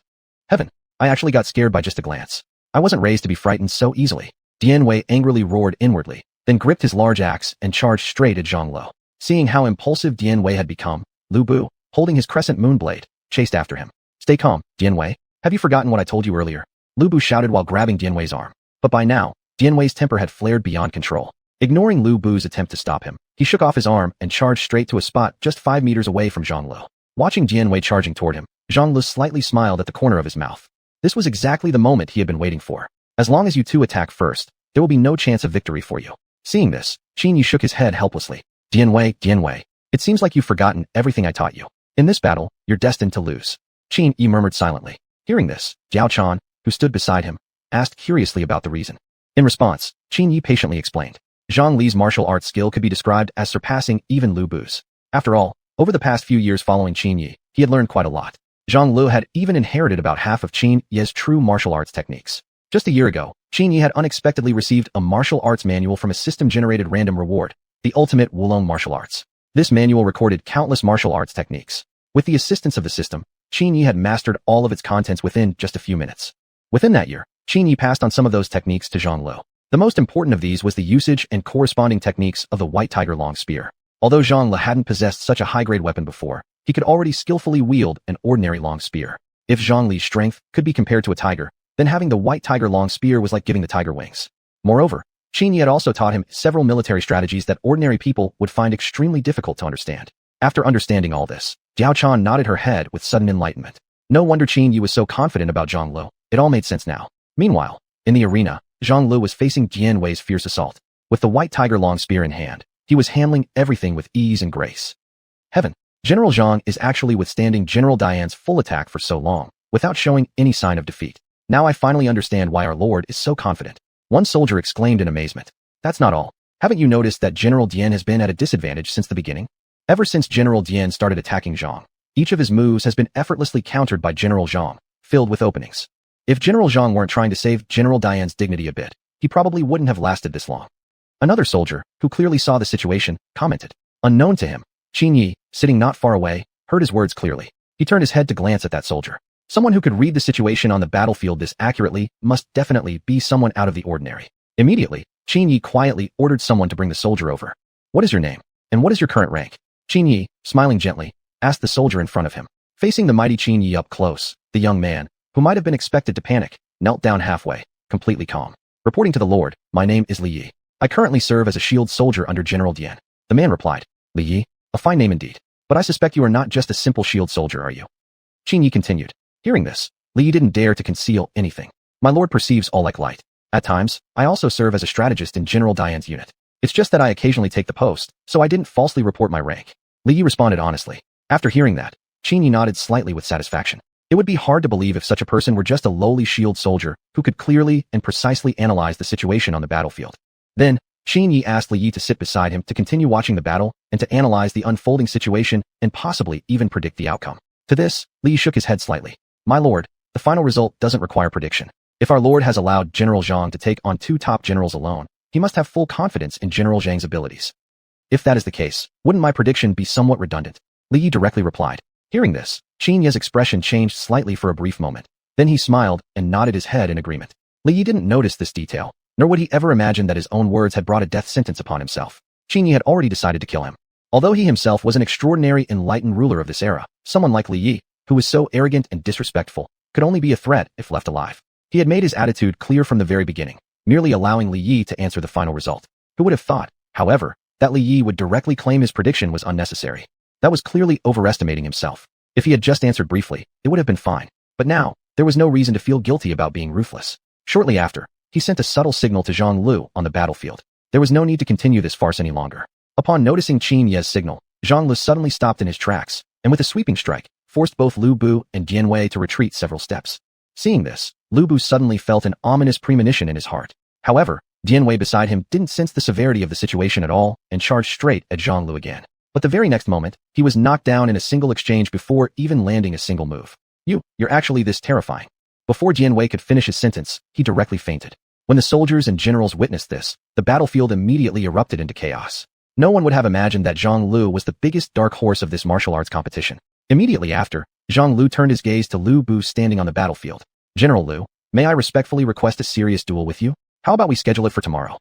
Heaven, I actually got scared by just a glance. I wasn't raised to be frightened so easily. Dian Wei angrily roared inwardly, then gripped his large axe and charged straight at Zhang Li. Seeing how impulsive Dian Wei had become, Lu Bu, holding his crescent moon blade, chased after him. Stay calm, Dian Wei. Have you forgotten what I told you earlier? Lu Bu shouted while grabbing Dian Wei's arm. But by now, Dian Wei's temper had flared beyond control. Ignoring Lu Bu's attempt to stop him, he shook off his arm and charged straight to a spot just 5 meters away from Zhang Li. Watching Dian Wei charging toward him, Zhang Li slightly smiled at the corner of his mouth. This was exactly the moment he had been waiting for. As long as you two attack first, there will be no chance of victory for you. Seeing this, Qin Yi shook his head helplessly. Dian Wei, it seems like you've forgotten everything I taught you. In this battle, you're destined to lose. Qin Yi murmured silently. Hearing this, Jiao Chan, who stood beside him, asked curiously about the reason. In response, Qin Yi patiently explained. Zhang Li's martial arts skill could be described as surpassing even Lu Bu's. After all, over the past few years following Qin Yi, he had learned quite a lot. Zhang Li had even inherited about half of Qin Yi's true martial arts techniques. Just a year ago, Qin Yi had unexpectedly received a martial arts manual from a system-generated random reward, the ultimate Wulong martial arts. This manual recorded countless martial arts techniques. With the assistance of the system, Qin Yi had mastered all of its contents within just a few minutes. Within that year, Qin Yi passed on some of those techniques to Zhang Li. The most important of these was the usage and corresponding techniques of the white tiger long spear. Although Zhang Li hadn't possessed such a high-grade weapon before, he could already skillfully wield an ordinary long spear. If Zhang Li's strength could be compared to a tiger, then having the white tiger long spear was like giving the tiger wings. Moreover, Qin Yi had also taught him several military strategies that ordinary people would find extremely difficult to understand. After understanding all this, Jiao Chan nodded her head with sudden enlightenment. No wonder Qin Yi was so confident about Zhang Li. It all made sense now. Meanwhile, in the arena, Zhang Li was facing Dian Wei's fierce assault. With the white tiger long spear in hand, he was handling everything with ease and grace. Heaven, General Zhang is actually withstanding General Dian's full attack for so long, without showing any sign of defeat. Now I finally understand why our lord is so confident. One soldier exclaimed in amazement. That's not all. Haven't you noticed that General Dian has been at a disadvantage since the beginning? Ever since General Dian started attacking Zhang, each of his moves has been effortlessly countered by General Zhang, filled with openings. If General Zhang weren't trying to save General Dian's dignity a bit, he probably wouldn't have lasted this long. Another soldier, who clearly saw the situation, commented. Unknown to him, Qin Yi, sitting not far away, heard his words clearly. He turned his head to glance at that soldier. Someone who could read the situation on the battlefield this accurately must definitely be someone out of the ordinary. Immediately, Qin Yi quietly ordered someone to bring the soldier over. What is your name? And what is your current rank? Qin Yi, smiling gently, asked the soldier in front of him. Facing the mighty Qin Yi up close, the young man, who might have been expected to panic, knelt down halfway, completely calm. Reporting to the Lord, my name is Li Yi. I currently serve as a shield soldier under General Dian. The man replied. Li Yi, a fine name indeed. But I suspect you are not just a simple shield soldier, are you? Qin Yi continued. Hearing this, Li Yi didn't dare to conceal anything. My lord perceives all like light. At times, I also serve as a strategist in General Dian's unit. It's just that I occasionally take the post, so I didn't falsely report my rank. Li Yi responded honestly. After hearing that, Qin Yi nodded slightly with satisfaction. It would be hard to believe if such a person were just a lowly shield soldier who could clearly and precisely analyze the situation on the battlefield. Then, Qin Yi asked Li Yi to sit beside him to continue watching the battle and to analyze the unfolding situation and possibly even predict the outcome. To this, Li Yi shook his head slightly. My lord, the final result doesn't require prediction. If our lord has allowed General Zhang to take on 2 top generals alone, he must have full confidence in General Zhang's abilities. If that is the case, wouldn't my prediction be somewhat redundant? Li Yi directly replied. Hearing this, Qin Yi's expression changed slightly for a brief moment. Then he smiled and nodded his head in agreement. Li Yi didn't notice this detail, nor would he ever imagine that his own words had brought a death sentence upon himself. Qin Yi had already decided to kill him. Although he himself was an extraordinary enlightened ruler of this era, someone like Li Yi, who was so arrogant and disrespectful, could only be a threat if left alive. He had made his attitude clear from the very beginning, merely allowing Li Yi to answer the final result. Who would have thought, however, that Li Yi would directly claim his prediction was unnecessary? That was clearly overestimating himself. If he had just answered briefly, it would have been fine. But now, there was no reason to feel guilty about being ruthless. Shortly after, he sent a subtle signal to Zhang Lu on the battlefield. There was no need to continue this farce any longer. Upon noticing Qin Ye's signal, Zhang Lu suddenly stopped in his tracks, and with a sweeping strike, forced both Lu Bu and Dian Wei to retreat several steps. Seeing this, Lu Bu suddenly felt an ominous premonition in his heart. However, Dian Wei beside him didn't sense the severity of the situation at all and charged straight at Zhang Lu again. But the very next moment, he was knocked down in a single exchange before even landing a single move. You're actually this terrifying. Before Dian Wei could finish his sentence, he directly fainted. When the soldiers and generals witnessed this, the battlefield immediately erupted into chaos. No one would have imagined that Zhang Lu was the biggest dark horse of this martial arts competition. Immediately after, Zhang Lu turned his gaze to Lu Bu standing on the battlefield. General Lu, may I respectfully request a serious duel with you? How about we schedule it for tomorrow?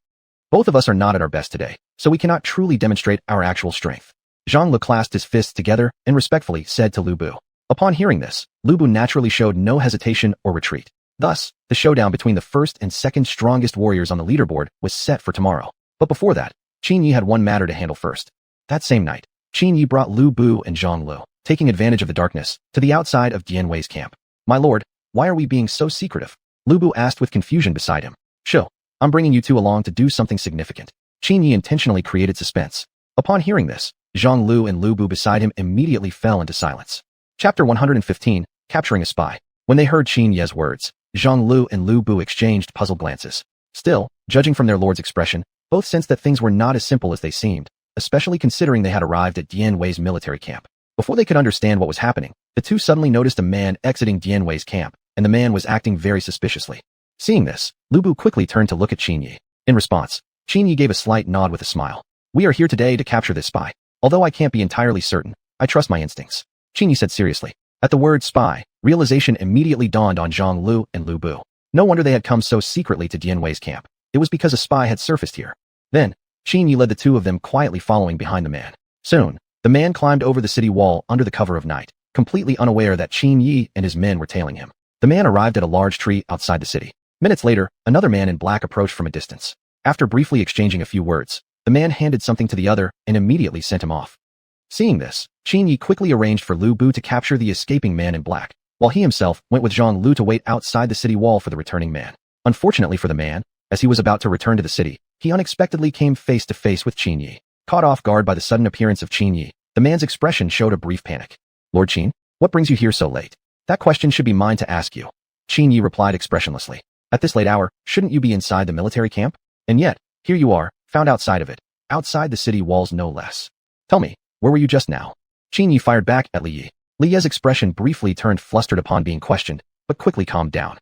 Both of us are not at our best today, so we cannot truly demonstrate our actual strength. Zhang Lu clasped his fists together and respectfully said to Lu Bu. Upon hearing this, Lu Bu naturally showed no hesitation or retreat. Thus, the showdown between the first and second strongest warriors on the leaderboard was set for tomorrow. But before that, Qin Yi had one matter to handle first. That same night, Qin Yi brought Lu Bu and Zhang Lu, taking advantage of the darkness, to the outside of Dian Wei's camp. My lord, why are we being so secretive? Lu Bu asked with confusion beside him. Sho, I'm bringing you two along to do something significant. Qin Yi intentionally created suspense. Upon hearing this, Zhang Lu and Lu Bu beside him immediately fell into silence. Chapter 115, Capturing a Spy. When they heard Qin Ye's words, Zhang Lu and Lu Bu exchanged puzzled glances. Still, judging from their lord's expression, both sensed that things were not as simple as they seemed, especially considering they had arrived at Dian Wei's military camp. Before they could understand what was happening, the two suddenly noticed a man exiting Dian Wei's camp, and the man was acting very suspiciously. Seeing this, Lu Bu quickly turned to look at Qin Yi. In response, Qin Yi gave a slight nod with a smile. We are here today to capture this spy. Although I can't be entirely certain, I trust my instincts. Qin Yi said seriously. At the word spy, realization immediately dawned on Zhang Lu and Lu Bu. No wonder they had come so secretly to Dian Wei's camp. It was because a spy had surfaced here. Then, Qin Yi led the two of them quietly following behind the man. Soon, the man climbed over the city wall under the cover of night, completely unaware that Qin Yi and his men were tailing him. The man arrived at a large tree outside the city. Minutes later, another man in black approached from a distance. After briefly exchanging a few words, the man handed something to the other and immediately sent him off. Seeing this, Qin Yi quickly arranged for Lu Bu to capture the escaping man in black, while he himself went with Zhang Lu to wait outside the city wall for the returning man. Unfortunately for the man, as he was about to return to the city, he unexpectedly came face to face with Qin Yi. Caught off guard by the sudden appearance of Qin Yi, the man's expression showed a brief panic. Lord Qin, what brings you here so late? That question should be mine to ask you. Qin Yi replied expressionlessly. At this late hour, shouldn't you be inside the military camp? And yet, here you are, found outside of it. Outside the city walls no less. Tell me, where were you just now? Qin Yi fired back at Li Yi. Li Yi's expression briefly turned flustered upon being questioned, but quickly calmed down.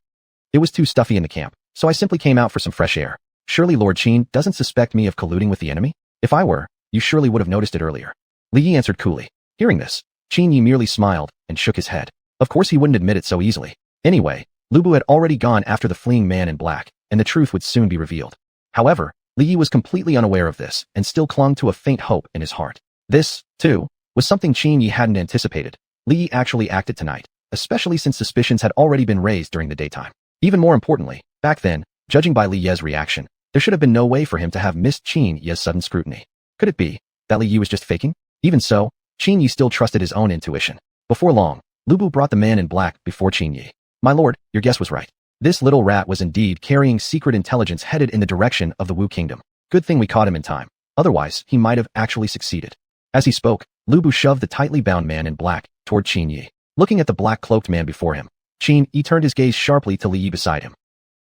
It was too stuffy in the camp, so I simply came out for some fresh air. Surely Lord Qin doesn't suspect me of colluding with the enemy? If I were, you surely would have noticed it earlier. Li Yi answered coolly. Hearing this, Qin Yi merely smiled and shook his head. Of course he wouldn't admit it so easily. Anyway, Lu Bu had already gone after the fleeing man in black, and the truth would soon be revealed. However, Li Yi was completely unaware of this and still clung to a faint hope in his heart. This, too, was something Qin Yi hadn't anticipated. Li Yi actually acted tonight, especially since suspicions had already been raised during the daytime. Even more importantly, back then, judging by Li Yi's reaction, there should have been no way for him to have missed Qin Yi's sudden scrutiny. Could it be that Li Yi was just faking? Even so, Qin Yi still trusted his own intuition. Before long, Lu Bu brought the man in black before Qin Yi. My lord, your guess was right. This little rat was indeed carrying secret intelligence headed in the direction of the Wu Kingdom. Good thing we caught him in time. Otherwise, he might have actually succeeded. As he spoke, Lu Bu shoved the tightly bound man in black toward Qin Yi. Looking at the black-cloaked man before him, Qin Yi turned his gaze sharply to Li Yi beside him.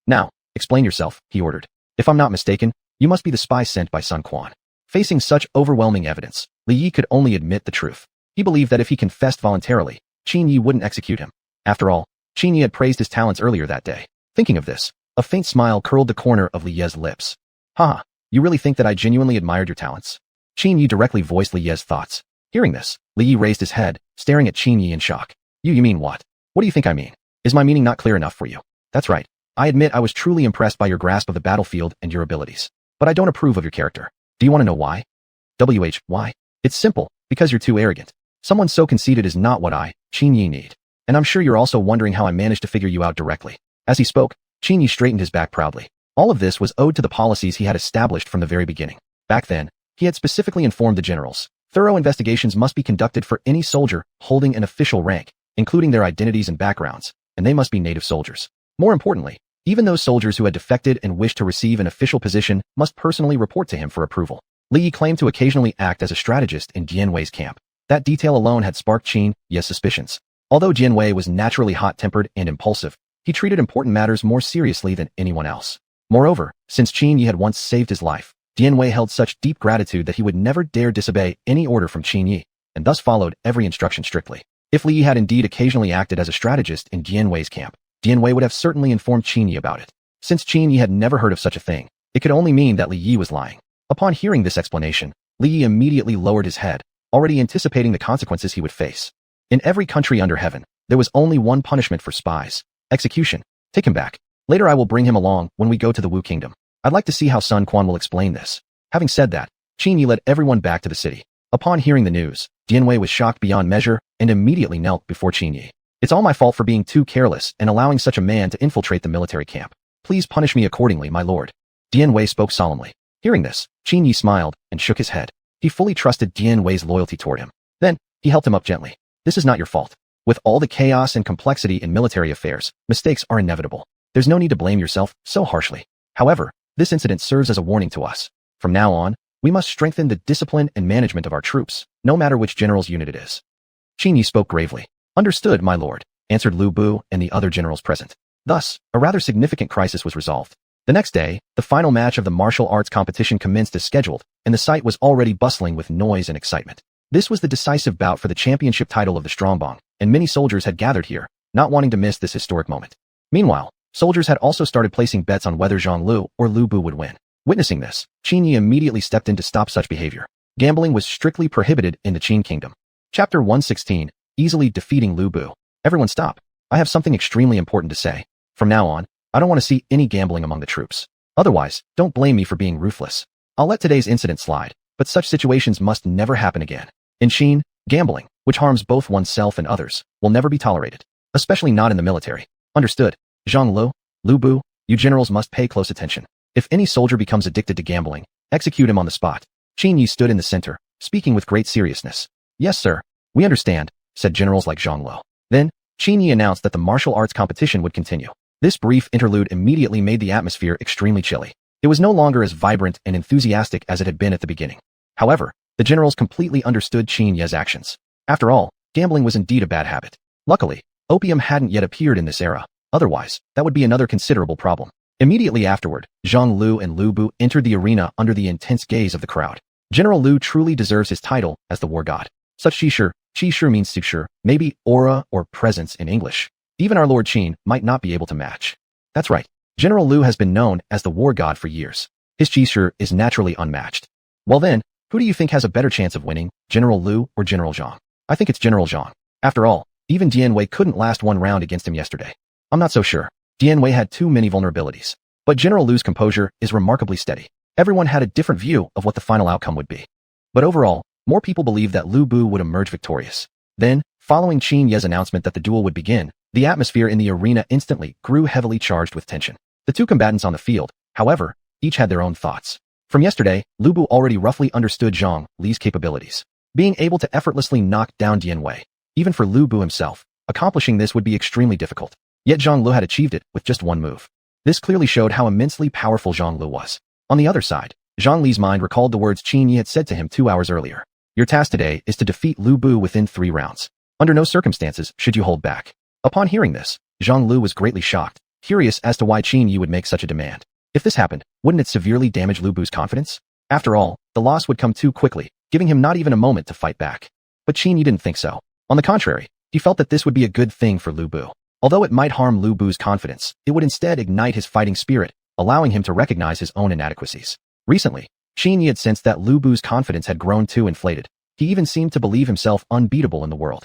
Now, explain yourself, he ordered. If I'm not mistaken, you must be the spy sent by Sun Quan. Facing such overwhelming evidence, Li Yi could only admit the truth. He believed that if he confessed voluntarily, Qin Yi wouldn't execute him. After all, Qin Yi had praised his talents earlier that day. Thinking of this, a faint smile curled the corner of Li Yi's lips. Haha, you really think that I genuinely admired your talents? Qin Yi directly voiced Li Yi's thoughts. Hearing this, Li Yi raised his head, staring at Qin Yi in shock. You mean what? What do you think I mean? Is my meaning not clear enough for you? That's right. I admit I was truly impressed by your grasp of the battlefield and your abilities. But I don't approve of your character. Do you want to know why? Why? It's simple, because you're too arrogant. Someone so conceited is not what I, Qin Yi, need. and I'm sure you're also wondering how I managed to figure you out directly. As he spoke, Qin Yi straightened his back proudly. All of this was owed to the policies he had established from the very beginning. Back then, he had specifically informed the generals, thorough investigations must be conducted for any soldier holding an official rank, including their identities and backgrounds, and they must be native soldiers. More importantly, even those soldiers who had defected and wished to receive an official position must personally report to him for approval. Li Yi claimed to occasionally act as a strategist in Jianwei's camp. That detail alone had sparked Qin Yi's suspicions. Although Jianwei was naturally hot-tempered and impulsive, he treated important matters more seriously than anyone else. Moreover, since Qin Yi had once saved his life, Jianwei held such deep gratitude that he would never dare disobey any order from Qin Yi, and thus followed every instruction strictly. If Li Yi had indeed occasionally acted as a strategist in Jianwei's camp, Jianwei would have certainly informed Qin Yi about it. Since Qin Yi had never heard of such a thing, it could only mean that Li Yi was lying. Upon hearing this explanation, Li Yi immediately lowered his head, already anticipating the consequences he would face. In every country under heaven, there was only one punishment for spies: execution. Take him back. Later I will bring him along when we go to the Wu Kingdom. I'd like to see how Sun Quan will explain this. Having said that, Qin Yi led everyone back to the city. Upon hearing the news, Jianwei was shocked beyond measure and immediately knelt before Qin Yi. It's all my fault for being too careless and allowing such a man to infiltrate the military camp. Please punish me accordingly, my lord. Jianwei spoke solemnly. Hearing this, Qin Yi smiled and shook his head. He fully trusted Jianwei's loyalty toward him. Then, he helped him up gently. This is not your fault. With all the chaos and complexity in military affairs, mistakes are inevitable. There's no need to blame yourself so harshly. However, this incident serves as a warning to us. From now on, we must strengthen the discipline and management of our troops, no matter which general's unit it is. Qin Yi spoke gravely. Understood, my lord, answered Lu Bu and the other generals present. Thus, a rather significant crisis was resolved. The next day, the final match of the martial arts competition commenced as scheduled, and the site was already bustling with noise and excitement. This was the decisive bout for the championship title of the Strongbong, and many soldiers had gathered here, not wanting to miss this historic moment. Meanwhile, soldiers had also started placing bets on whether Zhang Lu or Lu Bu would win. Witnessing this, Qin Yi immediately stepped in to stop such behavior. Gambling was strictly prohibited in the Qin Kingdom. Chapter 116, Easily Defeating Lu Bu. Everyone stop. I have something extremely important to say. From now on, I don't want to see any gambling among the troops. Otherwise, don't blame me for being ruthless. I'll let today's incident slide, but such situations must never happen again. In Qin, gambling, which harms both oneself and others, will never be tolerated, especially not in the military. Understood? Zhang Lu, Lu Bu, you generals must pay close attention. If any soldier becomes addicted to gambling, execute him on the spot. Qin Yi stood in the center, speaking with great seriousness. Yes, sir. We understand, said generals like Zhang Lu. Then, Qin Yi announced that the martial arts competition would continue. This brief interlude immediately made the atmosphere extremely chilly. It was no longer as vibrant and enthusiastic as it had been at the beginning. However, the generals completely understood Qin Yi's actions. After all, gambling was indeed a bad habit. Luckily, opium hadn't yet appeared in this era. Otherwise, that would be another considerable problem. Immediately afterward, Zhang Lu and Lu Bu entered the arena under the intense gaze of the crowd. General Lu truly deserves his title as the war god. Such Qi means sigshur, maybe aura or presence in English. Even our Lord Qin might not be able to match. That's right. General Lu has been known as the war god for years. His Qi is naturally unmatched. Well then, who do you think has a better chance of winning, General Lu or General Zhang? I think it's General Zhang. After all, even Jianwei couldn't last one round against him yesterday. I'm not so sure. Jianwei had too many vulnerabilities. But General Lu's composure is remarkably steady. Everyone had a different view of what the final outcome would be. But overall, more people believed that Lu Bu would emerge victorious. Then, following Qin Yi's announcement that the duel would begin, the atmosphere in the arena instantly grew heavily charged with tension. The two combatants on the field, however, each had their own thoughts. From yesterday, Lu Bu already roughly understood Zhang Li's capabilities, being able to effortlessly knock down Jianwei. Even for Lu Bu himself, accomplishing this would be extremely difficult. Yet Zhang Lu had achieved it with just one move. This clearly showed how immensely powerful Zhang Lu was. On the other side, Zhang Li's mind recalled the words Qin Yi had said to him 2 hours earlier. Your task today is to defeat Lu Bu within 3 rounds. Under no circumstances should you hold back. Upon hearing this, Zhang Lu was greatly shocked, curious as to why Qin Yi would make such a demand. If this happened, wouldn't it severely damage Lu Bu's confidence? After all, the loss would come too quickly, giving him not even a moment to fight back. But Qin Yi didn't think so. On the contrary, he felt that this would be a good thing for Lu Bu. Although it might harm Lu Bu's confidence, it would instead ignite his fighting spirit, allowing him to recognize his own inadequacies. Recently, Qin Yi had sensed that Lu Bu's confidence had grown too inflated. He even seemed to believe himself unbeatable in the world.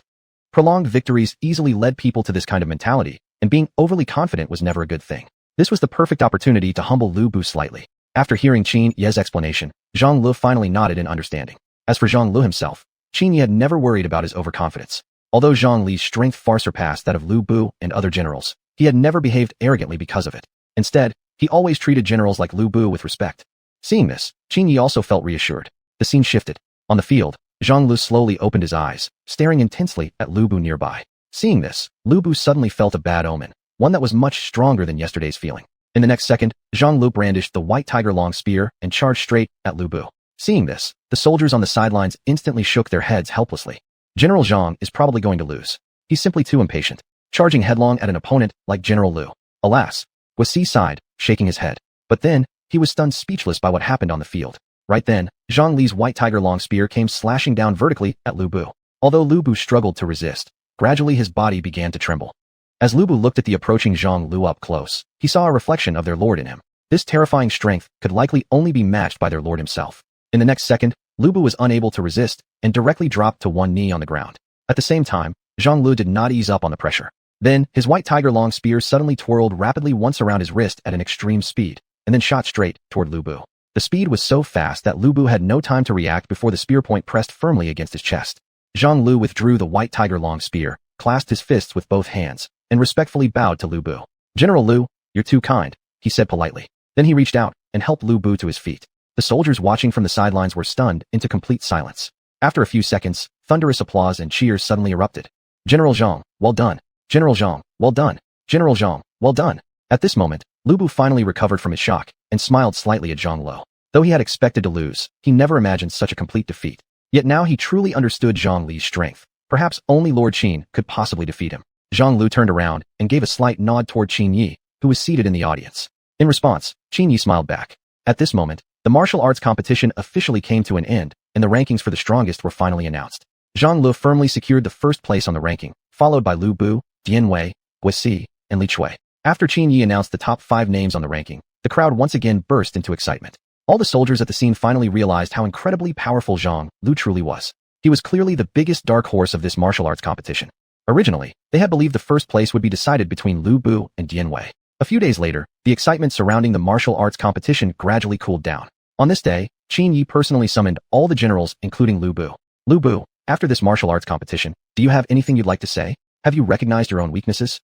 Prolonged victories easily led people to this kind of mentality, and being overly confident was never a good thing. This was the perfect opportunity to humble Lu Bu slightly. After hearing Qin Yi's explanation, Zhang Lu finally nodded in understanding. As for Zhang Lu himself, Qin Yi had never worried about his overconfidence. Although Zhang Li's strength far surpassed that of Lu Bu and other generals, he had never behaved arrogantly because of it. Instead, he always treated generals like Lu Bu with respect. Seeing this, Qin Yi also felt reassured. The scene shifted. On the field, Zhang Lu slowly opened his eyes, staring intensely at Lu Bu nearby. Seeing this, Lu Bu suddenly felt a bad omen, one that was much stronger than yesterday's feeling. In the next second, Zhang Lu brandished the white tiger long spear and charged straight at Lu Bu. Seeing this, the soldiers on the sidelines instantly shook their heads helplessly. General Zhang is probably going to lose. He's simply too impatient, charging headlong at an opponent like General Lu. Alas, Guasi sighed, shaking his head. But then, he was stunned speechless by what happened on the field. Right then, Zhang Li's white tiger long spear came slashing down vertically at Lu Bu. Although Lu Bu struggled to resist, gradually his body began to tremble. As Lu Bu looked at the approaching Zhang Lu up close, he saw a reflection of their lord in him. This terrifying strength could likely only be matched by their lord himself. In the next second, Lu Bu was unable to resist and directly dropped to one knee on the ground. At the same time, Zhang Lu did not ease up on the pressure. Then, his white tiger long spear suddenly twirled rapidly once around his wrist at an extreme speed, and then shot straight toward Lu Bu. The speed was so fast that Lu Bu had no time to react before the spear point pressed firmly against his chest. Zhang Lu withdrew the white tiger long spear, clasped his fists with both hands, and respectfully bowed to Lu Bu. "General Lu, you're too kind," he said politely. Then he reached out and helped Lu Bu to his feet. The soldiers watching from the sidelines were stunned into complete silence. After a few seconds, thunderous applause and cheers suddenly erupted. "General Zhang, well done. General Zhang, well done. General Zhang, well done." At this moment, Lu Bu finally recovered from his shock and smiled slightly at Zhang Lu. Though he had expected to lose, he never imagined such a complete defeat. Yet now he truly understood Zhang Li's strength. Perhaps only Lord Qin could possibly defeat him. Zhang Lu turned around and gave a slight nod toward Qin Yi, who was seated in the audience. In response, Qin Yi smiled back. At this moment, the martial arts competition officially came to an end, and the rankings for the strongest were finally announced. Zhang Lu firmly secured the first place on the ranking, followed by Lu Bu, Dian Wei, Guasi, and Li Chui. After Qin Yi announced the top 5 names on the ranking, the crowd once again burst into excitement. All the soldiers at the scene finally realized how incredibly powerful Zhang Lu truly was. He was clearly the biggest dark horse of this martial arts competition. Originally, they had believed the first place would be decided between Lu Bu and Dian Wei. A few days later, the excitement surrounding the martial arts competition gradually cooled down. On this day, Qin Yi personally summoned all the generals, including Lu Bu. "Lu Bu, after this martial arts competition, do you have anything you'd like to say? Have you recognized your own weaknesses?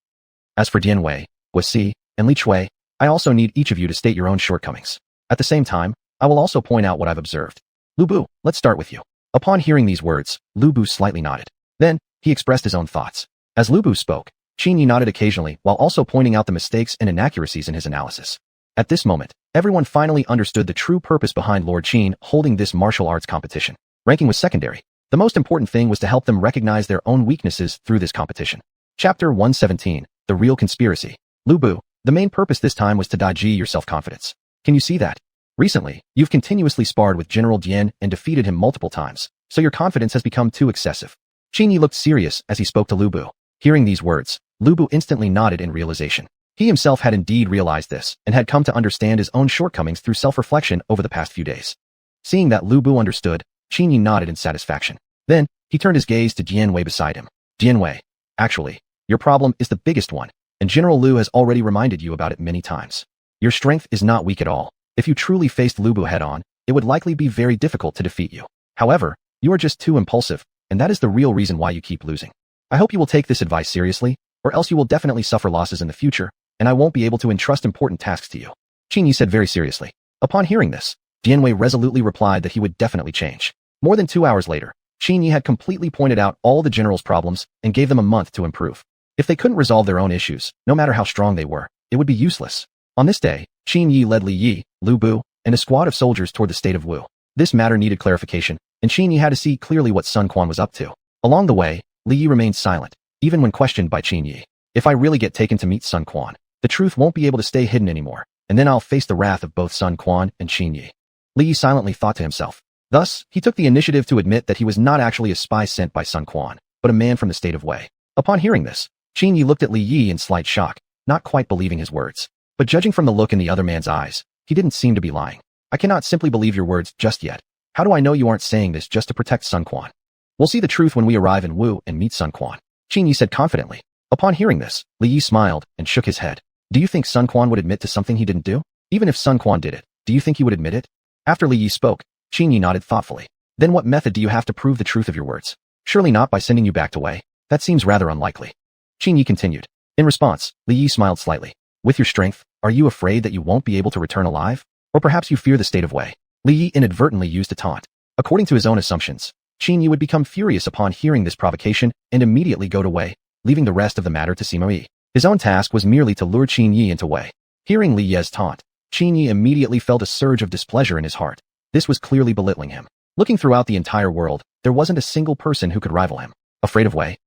As for Dian Wei, Guasi, and Li Chui, I also need each of you to state your own shortcomings. At the same time, I will also point out what I've observed. Lu Bu, let's start with you." Upon hearing these words, Lu Bu slightly nodded. Then, he expressed his own thoughts. As Lu Bu spoke, Qin Yi nodded occasionally while also pointing out the mistakes and inaccuracies in his analysis. At this moment, everyone finally understood the true purpose behind Lord Qin holding this martial arts competition. Ranking was secondary. The most important thing was to help them recognize their own weaknesses through this competition. Chapter 117, The Real Conspiracy. Lu Bu, the main purpose this time was to daiji your self-confidence. Can you see that? Recently, you've continuously sparred with General Dian and defeated him multiple times, so your confidence has become too excessive. Qin Yi looked serious as he spoke to Lu Bu. Hearing these words, Lu Bu instantly nodded in realization. He himself had indeed realized this and had come to understand his own shortcomings through self-reflection over the past few days. Seeing that Lu Bu understood, Qin Yi nodded in satisfaction. Then, he turned his gaze to Dian Wei beside him. "Dian Wei, actually, your problem is the biggest one, and General Lu has already reminded you about it many times. Your strength is not weak at all. If you truly faced Lu Bu head-on, it would likely be very difficult to defeat you. However, you are just too impulsive, and that is the real reason why you keep losing. I hope you will take this advice seriously, or else you will definitely suffer losses in the future, and I won't be able to entrust important tasks to you," Qin Yi said very seriously. Upon hearing this, Dian Wei resolutely replied that he would definitely change. More than 2 hours later, Qin Yi had completely pointed out all the generals' problems and gave them a month to improve. If they couldn't resolve their own issues, no matter how strong they were, it would be useless. On this day, Qin Yi led Li Yi, Lu Bu, and a squad of soldiers toward the state of Wu. This matter needed clarification, and Qin Yi had to see clearly what Sun Quan was up to. Along the way, Li Yi remained silent, even when questioned by Qin Yi. "If I really get taken to meet Sun Quan, the truth won't be able to stay hidden anymore, and then I'll face the wrath of both Sun Quan and Qin Yi." Li Yi silently thought to himself. Thus, he took the initiative to admit that he was not actually a spy sent by Sun Quan, but a man from the state of Wei. Upon hearing this, Qin Yi looked at Li Yi in slight shock, not quite believing his words. But judging from the look in the other man's eyes, he didn't seem to be lying. "I cannot simply believe your words just yet. How do I know you aren't saying this just to protect Sun Quan? We'll see the truth when we arrive in Wu and meet Sun Quan," Qin Yi said confidently. Upon hearing this, Li Yi smiled and shook his head. "Do you think Sun Quan would admit to something he didn't do? Even if Sun Quan did it, do you think he would admit it?" After Li Yi spoke, Qin Yi nodded thoughtfully. "Then what method do you have to prove the truth of your words? Surely not by sending you back to Wei. That seems rather unlikely. Qin Yi continued. In response, Li Yi smiled slightly. With your strength, are you afraid that you won't be able to return alive? Or perhaps you fear the state of Wei? Li Yi inadvertently used a taunt. According to his own assumptions, Qin Yi would become furious upon hearing this provocation and immediately go to Wei, leaving the rest of the matter to Sima Yi. His own task was merely to lure Qin Yi into Wei. Hearing Li Ye's taunt, Qin Yi immediately felt a surge of displeasure in his heart. This was clearly belittling him. Looking throughout the entire world, there wasn't a single person who could rival him. Afraid of Wei?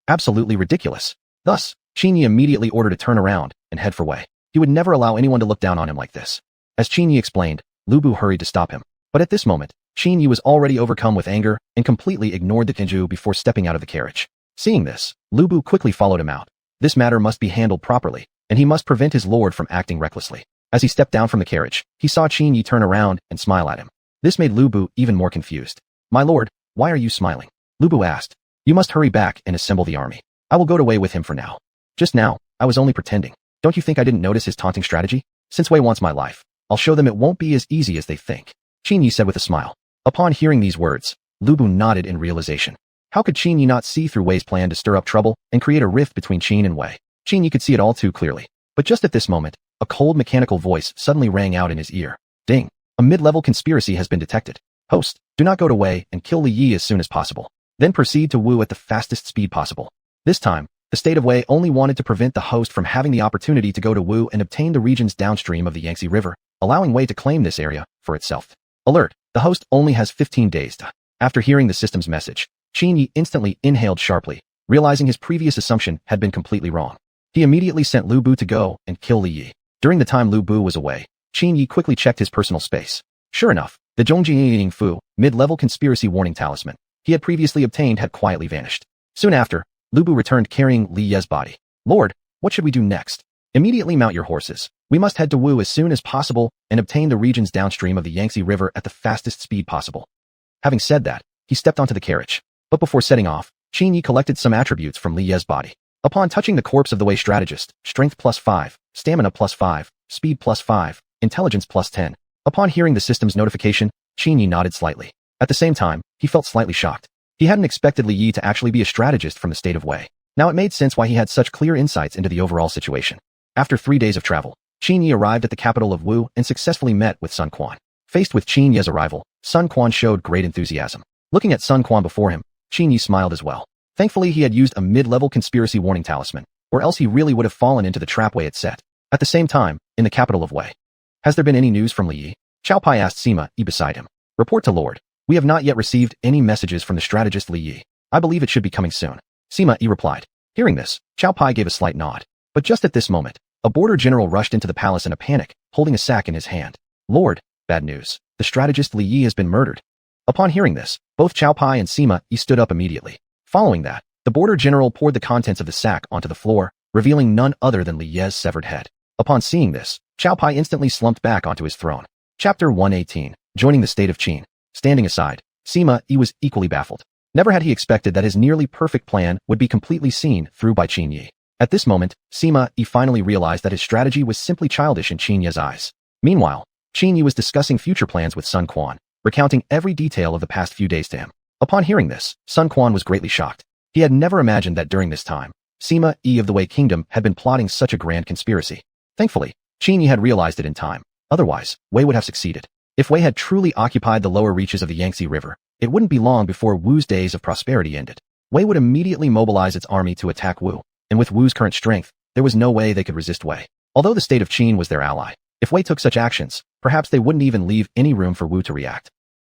Absolutely ridiculous. Thus, Qin Yi immediately ordered to turn around and head for Wei. He would never allow anyone to look down on him like this. As Qin Yi explained, Lu Bu hurried to stop him. But at this moment, Qin Yi was already overcome with anger and completely ignored the Kenju before stepping out of the carriage. Seeing this, Lu Bu quickly followed him out. This matter must be handled properly, and he must prevent his lord from acting recklessly. As he stepped down from the carriage, he saw Qin Yi turn around and smile at him. This made Lu Bu even more confused. My lord, why are you smiling? Lu Bu asked. You must hurry back and assemble the army. I will go to Wei with him for now. Just now, I was only pretending. Don't you think I didn't notice his taunting strategy? Since Wei wants my life, I'll show them it won't be as easy as they think. Qin Yi said with a smile. Upon hearing these words, Lu Bu nodded in realization. How could Qin Yi not see through Wei's plan to stir up trouble and create a rift between Qin and Wei? Qin Yi could see it all too clearly. But just at this moment, a cold mechanical voice suddenly rang out in his ear. Ding! A mid-level conspiracy has been detected. Host, do not go to Wei and kill Li Yi as soon as possible. Then proceed to Wu at the fastest speed possible. This time, the state of Wei only wanted to prevent the host from having the opportunity to go to Wu and obtain the regions downstream of the Yangtze River, allowing Wei to claim this area for itself. Alert! The host only has 15 days to. After hearing the system's message, Qin Yi instantly inhaled sharply, realizing his previous assumption had been completely wrong. He immediately sent Lu Bu to go and kill Li Yi. During the time Lu Bu was away, Qin Yi quickly checked his personal space. Sure enough, the Zhongjing Fu mid-level conspiracy warning talisman he had previously obtained had quietly vanished. Soon after, Lu Bu returned carrying Li Ye's body. Lord, what should we do next? Immediately mount your horses. We must head to Wu as soon as possible and obtain the regions downstream of the Yangtze River at the fastest speed possible. Having said that, he stepped onto the carriage. But before setting off, Qin Yi collected some attributes from Li Ye's body. Upon touching the corpse of the Wei strategist, strength +5, stamina +5, speed +5, intelligence +10. Upon hearing the system's notification, Qin Yi nodded slightly. At the same time, he felt slightly shocked. He hadn't expected Li Yi to actually be a strategist from the state of Wei. Now it made sense why he had such clear insights into the overall situation. After 3 days of travel, Qin Yi arrived at the capital of Wu and successfully met with Sun Quan. Faced with Qin Yi's arrival, Sun Quan showed great enthusiasm. Looking at Sun Quan before him, Qin Yi smiled as well. Thankfully he had used a mid-level conspiracy warning talisman, or else he really would have fallen into the trap Wei had set. At the same time, in the capital of Wei. Has there been any news from Li Yi? Xiao Pai asked Sima Yi beside him. Report to Lord. We have not yet received any messages from the strategist Li Yi. I believe it should be coming soon. Sima Yi replied. Hearing this, Xiao Pai gave a slight nod. But just at this moment, a border general rushed into the palace in a panic, holding a sack in his hand. Lord, bad news. The strategist Li Yi has been murdered. Upon hearing this, both Xiao Pai and Sima Yi stood up immediately. Following that, the border general poured the contents of the sack onto the floor, revealing none other than Li Ye's severed head. Upon seeing this, Xiao Pai instantly slumped back onto his throne. Chapter 118. Joining the state of Qin. Standing aside, Sima Yi was equally baffled. Never had he expected that his nearly perfect plan would be completely seen through by Qin Yi. At this moment, Sima Yi finally realized that his strategy was simply childish in Qin Yi's eyes. Meanwhile, Qin Yi was discussing future plans with Sun Quan, recounting every detail of the past few days to him. Upon hearing this, Sun Quan was greatly shocked. He had never imagined that during this time, Sima Yi of the Wei Kingdom had been plotting such a grand conspiracy. Thankfully, Qin Yi had realized it in time. Otherwise, Wei would have succeeded. If Wei had truly occupied the lower reaches of the Yangtze River, it wouldn't be long before Wu's days of prosperity ended. Wei would immediately mobilize its army to attack Wu, and with Wu's current strength, there was no way they could resist Wei. Although the state of Qin was their ally, if Wei took such actions, perhaps they wouldn't even leave any room for Wu to react.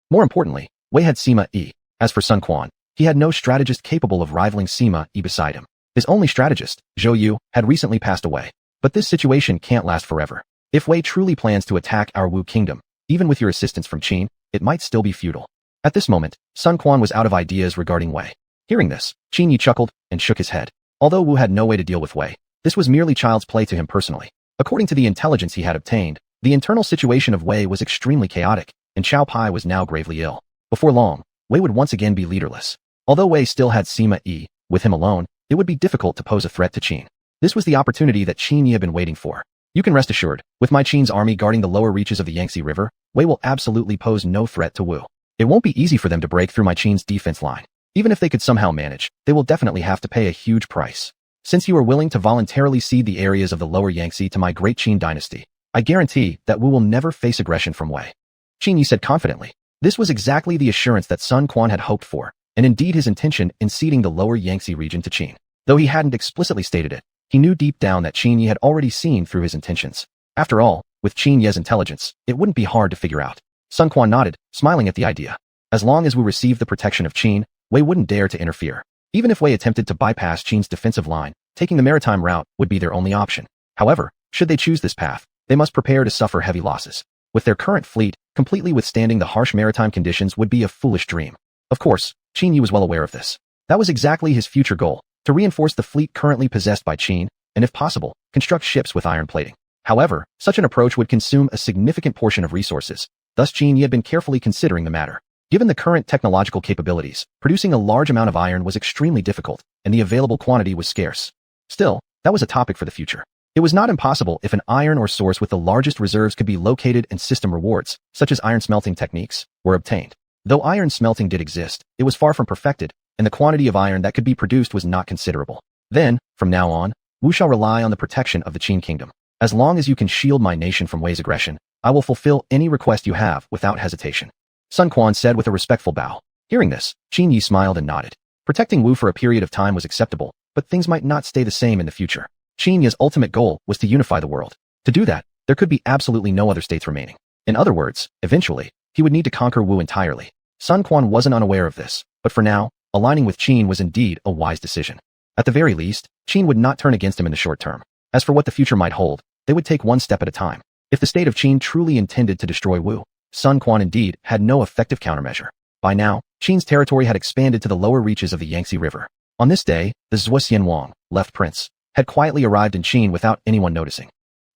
More importantly, Wei had Sima Yi. As for Sun Quan, he had no strategist capable of rivaling Sima Yi beside him. His only strategist, Zhou Yu, had recently passed away. But this situation can't last forever. If Wei truly plans to attack our Wu kingdom, even with your assistance from Qin, it might still be futile. At this moment, Sun Quan was out of ideas regarding Wei. Hearing this, Qin Yi chuckled and shook his head. Although Wu had no way to deal with Wei, this was merely child's play to him personally. According to the intelligence he had obtained, the internal situation of Wei was extremely chaotic, and Xiao Pai was now gravely ill. Before long, Wei would once again be leaderless. Although Wei still had Sima Yi, with him alone, it would be difficult to pose a threat to Qin. This was the opportunity that Qin Yi had been waiting for. You can rest assured, with my Qin's army guarding the lower reaches of the Yangtze River, Wei will absolutely pose no threat to Wu. It won't be easy for them to break through my Qin's defense line. Even if they could somehow manage, they will definitely have to pay a huge price. Since you are willing to voluntarily cede the areas of the lower Yangtze to my great Qin dynasty, I guarantee that Wu will never face aggression from Wei. Qin Yi said confidently. This was exactly the assurance that Sun Quan had hoped for, and indeed his intention in ceding the lower Yangtze region to Qin. Though he hadn't explicitly stated it, he knew deep down that Qin Yi had already seen through his intentions. After all, with Qin Yi's intelligence, it wouldn't be hard to figure out. Sun Quan nodded, smiling at the idea. As long as Wu received the protection of Qin, Wei wouldn't dare to interfere. Even if Wei attempted to bypass Qin's defensive line, taking the maritime route would be their only option. However, should they choose this path, they must prepare to suffer heavy losses. With their current fleet, completely withstanding the harsh maritime conditions would be a foolish dream. Of course, Qin Yi was well aware of this. That was exactly his future goal, to reinforce the fleet currently possessed by Qin, and if possible, construct ships with iron plating. However, such an approach would consume a significant portion of resources. Thus Qin Yi had been carefully considering the matter. Given the current technological capabilities, producing a large amount of iron was extremely difficult, and the available quantity was scarce. Still, that was a topic for the future. It was not impossible if an iron ore source with the largest reserves could be located and system rewards, such as iron smelting techniques, were obtained. Though iron smelting did exist, it was far from perfected, and the quantity of iron that could be produced was not considerable. Then, from now on, Wu shall rely on the protection of the Qin kingdom. As long as you can shield my nation from Wei's aggression, I will fulfill any request you have without hesitation. Sun Quan said with a respectful bow. Hearing this, Qin Yi smiled and nodded. Protecting Wu for a period of time was acceptable, but things might not stay the same in the future. Qin Yi's ultimate goal was to unify the world. To do that, there could be absolutely no other states remaining. In other words, eventually, he would need to conquer Wu entirely. Sun Quan wasn't unaware of this, but for now, aligning with Qin was indeed a wise decision. At the very least, Qin would not turn against him in the short term. As for what the future might hold, they would take one step at a time. If the state of Qin truly intended to destroy Wu, Sun Quan indeed had no effective countermeasure. By now, Qin's territory had expanded to the lower reaches of the Yangtze River. On this day, the Zhuo left prince, had quietly arrived in Qin without anyone noticing.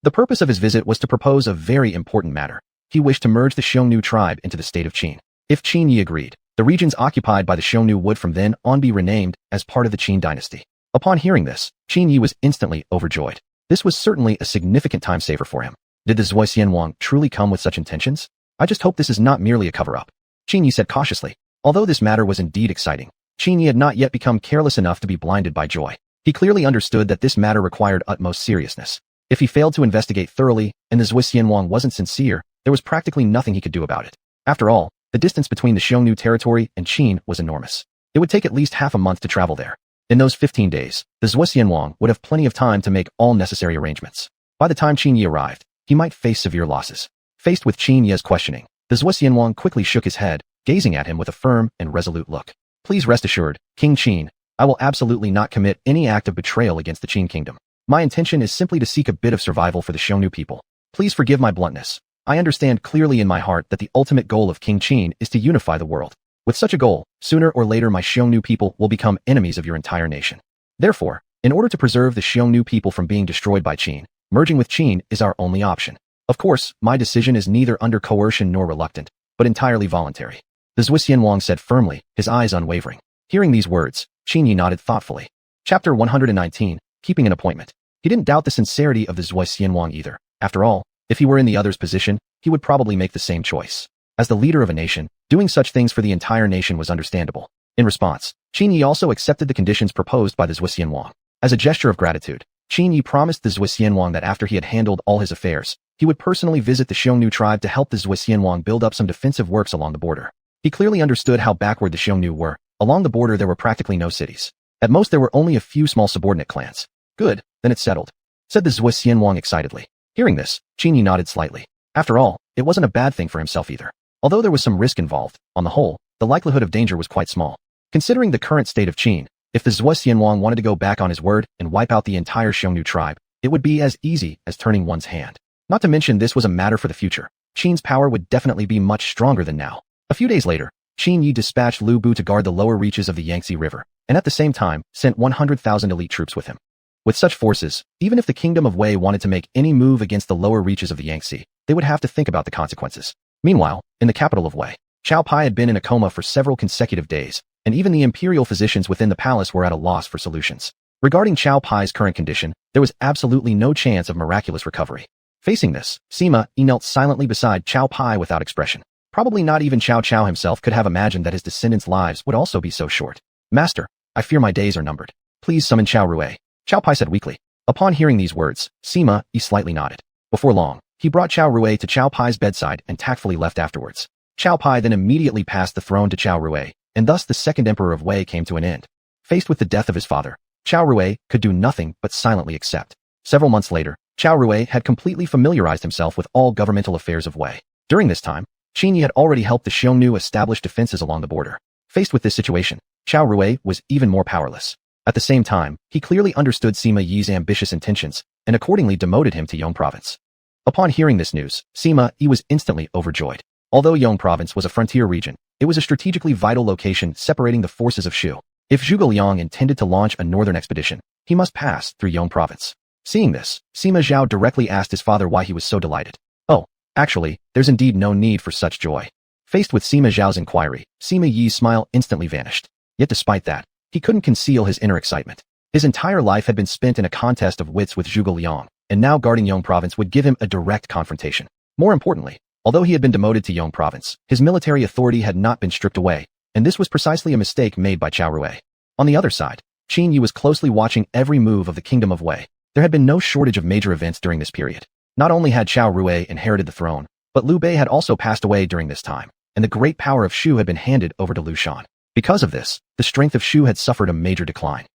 The purpose of his visit was to propose a very important matter. He wished to merge the Xiongnu tribe into the state of Qin. If Qin Yi agreed, the regions occupied by the Xiongnu would from then on be renamed as part of the Qin dynasty. Upon hearing this, Qin Yi was instantly overjoyed. This was certainly a significant time saver for him. Did the Zhuo truly come with such intentions? I just hope this is not merely a cover-up. Qin Yi said cautiously. Although this matter was indeed exciting, Qin Yi had not yet become careless enough to be blinded by joy. He clearly understood that this matter required utmost seriousness. If he failed to investigate thoroughly and the Zhuo wasn't sincere, there was practically nothing he could do about it. After all, the distance between the Xiongnu territory and Qin was enormous. It would take at least half a month to travel there. In those 15 days, the Zhuo would have plenty of time to make all necessary arrangements. By the time Qin Yi arrived, he might face severe losses. Faced with Qin Yi's questioning, the Zhuo quickly shook his head, gazing at him with a firm and resolute look. Please rest assured, King Qin, I will absolutely not commit any act of betrayal against the Qin kingdom. My intention is simply to seek a bit of survival for the Xiongnu people. Please forgive my bluntness. I understand clearly in my heart that the ultimate goal of King Qin is to unify the world. With such a goal, sooner or later my Xiongnu people will become enemies of your entire nation. Therefore, in order to preserve the Xiongnu people from being destroyed by Qin, merging with Qin is our only option. Of course, my decision is neither under coercion nor reluctant, but entirely voluntary. The Zhuo said firmly, his eyes unwavering. Hearing these words, Qin Yi nodded thoughtfully. Chapter 119, Keeping an Appointment. He didn't doubt the sincerity of the Zhuo either. After all, if he were in the other's position, he would probably make the same choice. As the leader of a nation, doing such things for the entire nation was understandable. In response, Qin Yi also accepted the conditions proposed by the Zhuo. As a gesture of gratitude, Qin Yi promised the Zhuo that after he had handled all his affairs, he would personally visit the Xiongnu tribe to help the Zhuo build up some defensive works along the border. He clearly understood how backward the Xiongnu were. Along the border there were practically no cities. At most there were only a few small subordinate clans. Good, then it's settled, said the Zhuo excitedly. Hearing this, Qin Yi nodded slightly. After all, it wasn't a bad thing for himself either. Although there was some risk involved, on the whole, the likelihood of danger was quite small. Considering the current state of Qin, if the Zhuo wanted to go back on his word and wipe out the entire Xiongnu tribe, it would be as easy as turning one's hand. Not to mention this was a matter for the future. Qin's power would definitely be much stronger than now. A few days later, Qin Yi dispatched Lu Bu to guard the lower reaches of the Yangtze River, and at the same time, sent 100,000 elite troops with him. With such forces, even if the kingdom of Wei wanted to make any move against the lower reaches of the Yangtze, they would have to think about the consequences. Meanwhile, in the capital of Wei, Cao Pai had been in a coma for several consecutive days, and even the imperial physicians within the palace were at a loss for solutions. Regarding Cao Pai's current condition, there was absolutely no chance of miraculous recovery. Facing this, Sima Yi knelt silently beside Cao Pai without expression. Probably not even Cao Cao himself could have imagined that his descendants' lives would also be so short. Master, I fear my days are numbered. Please summon Qiao Rui. Qiao Pai said weakly. Upon hearing these words, Sima Yi slightly nodded. Before long, he brought Qiao Rui to Qiao Pai's bedside and tactfully left afterwards. Qiao Pai then immediately passed the throne to Qiao Rui, and thus the second emperor of Wei came to an end. Faced with the death of his father, Qiao Rui could do nothing but silently accept. Several months later, Qiao Rui had completely familiarized himself with all governmental affairs of Wei. During this time, Qin Yi had already helped the Xiongnu establish defenses along the border. Faced with this situation, Qiao Rui was even more powerless. At the same time, he clearly understood Sima Yi's ambitious intentions and accordingly demoted him to Yong Province. Upon hearing this news, Sima Yi was instantly overjoyed. Although Yong Province was a frontier region, it was a strategically vital location separating the forces of Shu. If Zhuge Liang intended to launch a northern expedition, he must pass through Yong Province. Seeing this, Sima Zhao directly asked his father why he was so delighted. Oh, actually, there's indeed no need for such joy. Faced with Sima Zhao's inquiry, Sima Yi's smile instantly vanished. Yet despite that, he couldn't conceal his inner excitement. His entire life had been spent in a contest of wits with Zhuge Liang, and now guarding Yong Province would give him a direct confrontation. More importantly, although he had been demoted to Yong Province, his military authority had not been stripped away, and this was precisely a mistake made by Qiao Rui. On the other side, Qin Yi was closely watching every move of the Kingdom of Wei. There had been no shortage of major events during this period. Not only had Qiao Rui inherited the throne, but Liu Bei had also passed away during this time, and the great power of Shu had been handed over to Liu Shan. Because of this, the strength of Shu had suffered a major decline.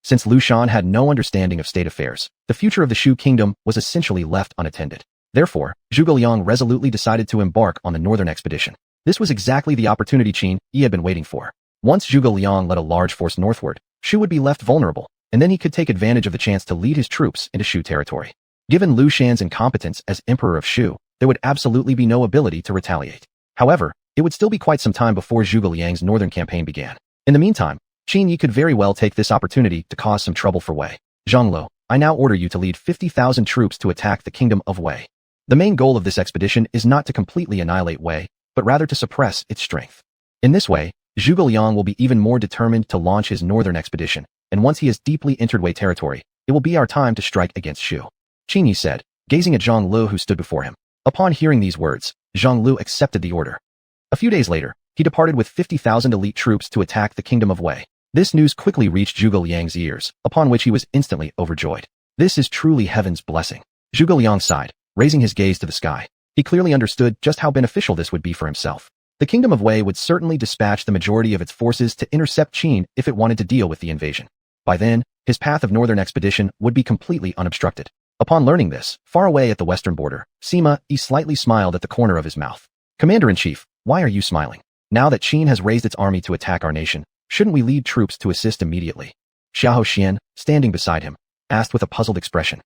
Since Liu Shan had no understanding of state affairs, the future of the Shu kingdom was essentially left unattended. Therefore, Zhuge Liang resolutely decided to embark on the northern expedition. This was exactly the opportunity Qin Yi had been waiting for. Once Zhuge Liang led a large force northward, Shu would be left vulnerable, and then he could take advantage of the chance to lead his troops into Shu territory. Given Liu Shan's incompetence as emperor of Shu, there would absolutely be no ability to retaliate. However, it would still be quite some time before Zhuge Liang's northern campaign began. In the meantime, Qin Yi could very well take this opportunity to cause some trouble for Wei. Zhanglo, I now order you to lead 50,000 troops to attack the kingdom of Wei. The main goal of this expedition is not to completely annihilate Wei, but rather to suppress its strength. In this way, Zhuge Liang will be even more determined to launch his northern expedition, and once he has deeply entered Wei territory, it will be our time to strike against Shu. Qin Yi said, gazing at Zhang Lu who stood before him. Upon hearing these words, Zhang Lu accepted the order. A few days later, he departed with 50,000 elite troops to attack the kingdom of Wei. This news quickly reached Zhuge Liang's ears, upon which he was instantly overjoyed. This is truly heaven's blessing. Zhuge Liang sighed, raising his gaze to the sky. He clearly understood just how beneficial this would be for himself. The kingdom of Wei would certainly dispatch the majority of its forces to intercept Qin if it wanted to deal with the invasion. By then, his path of northern expedition would be completely unobstructed. Upon learning this, far away at the western border, Sima Yi slightly smiled at the corner of his mouth. Commander-in-Chief, why are you smiling? Now that Qin has raised its army to attack our nation, shouldn't we lead troops to assist immediately? Xiahou Xian, standing beside him, asked with a puzzled expression.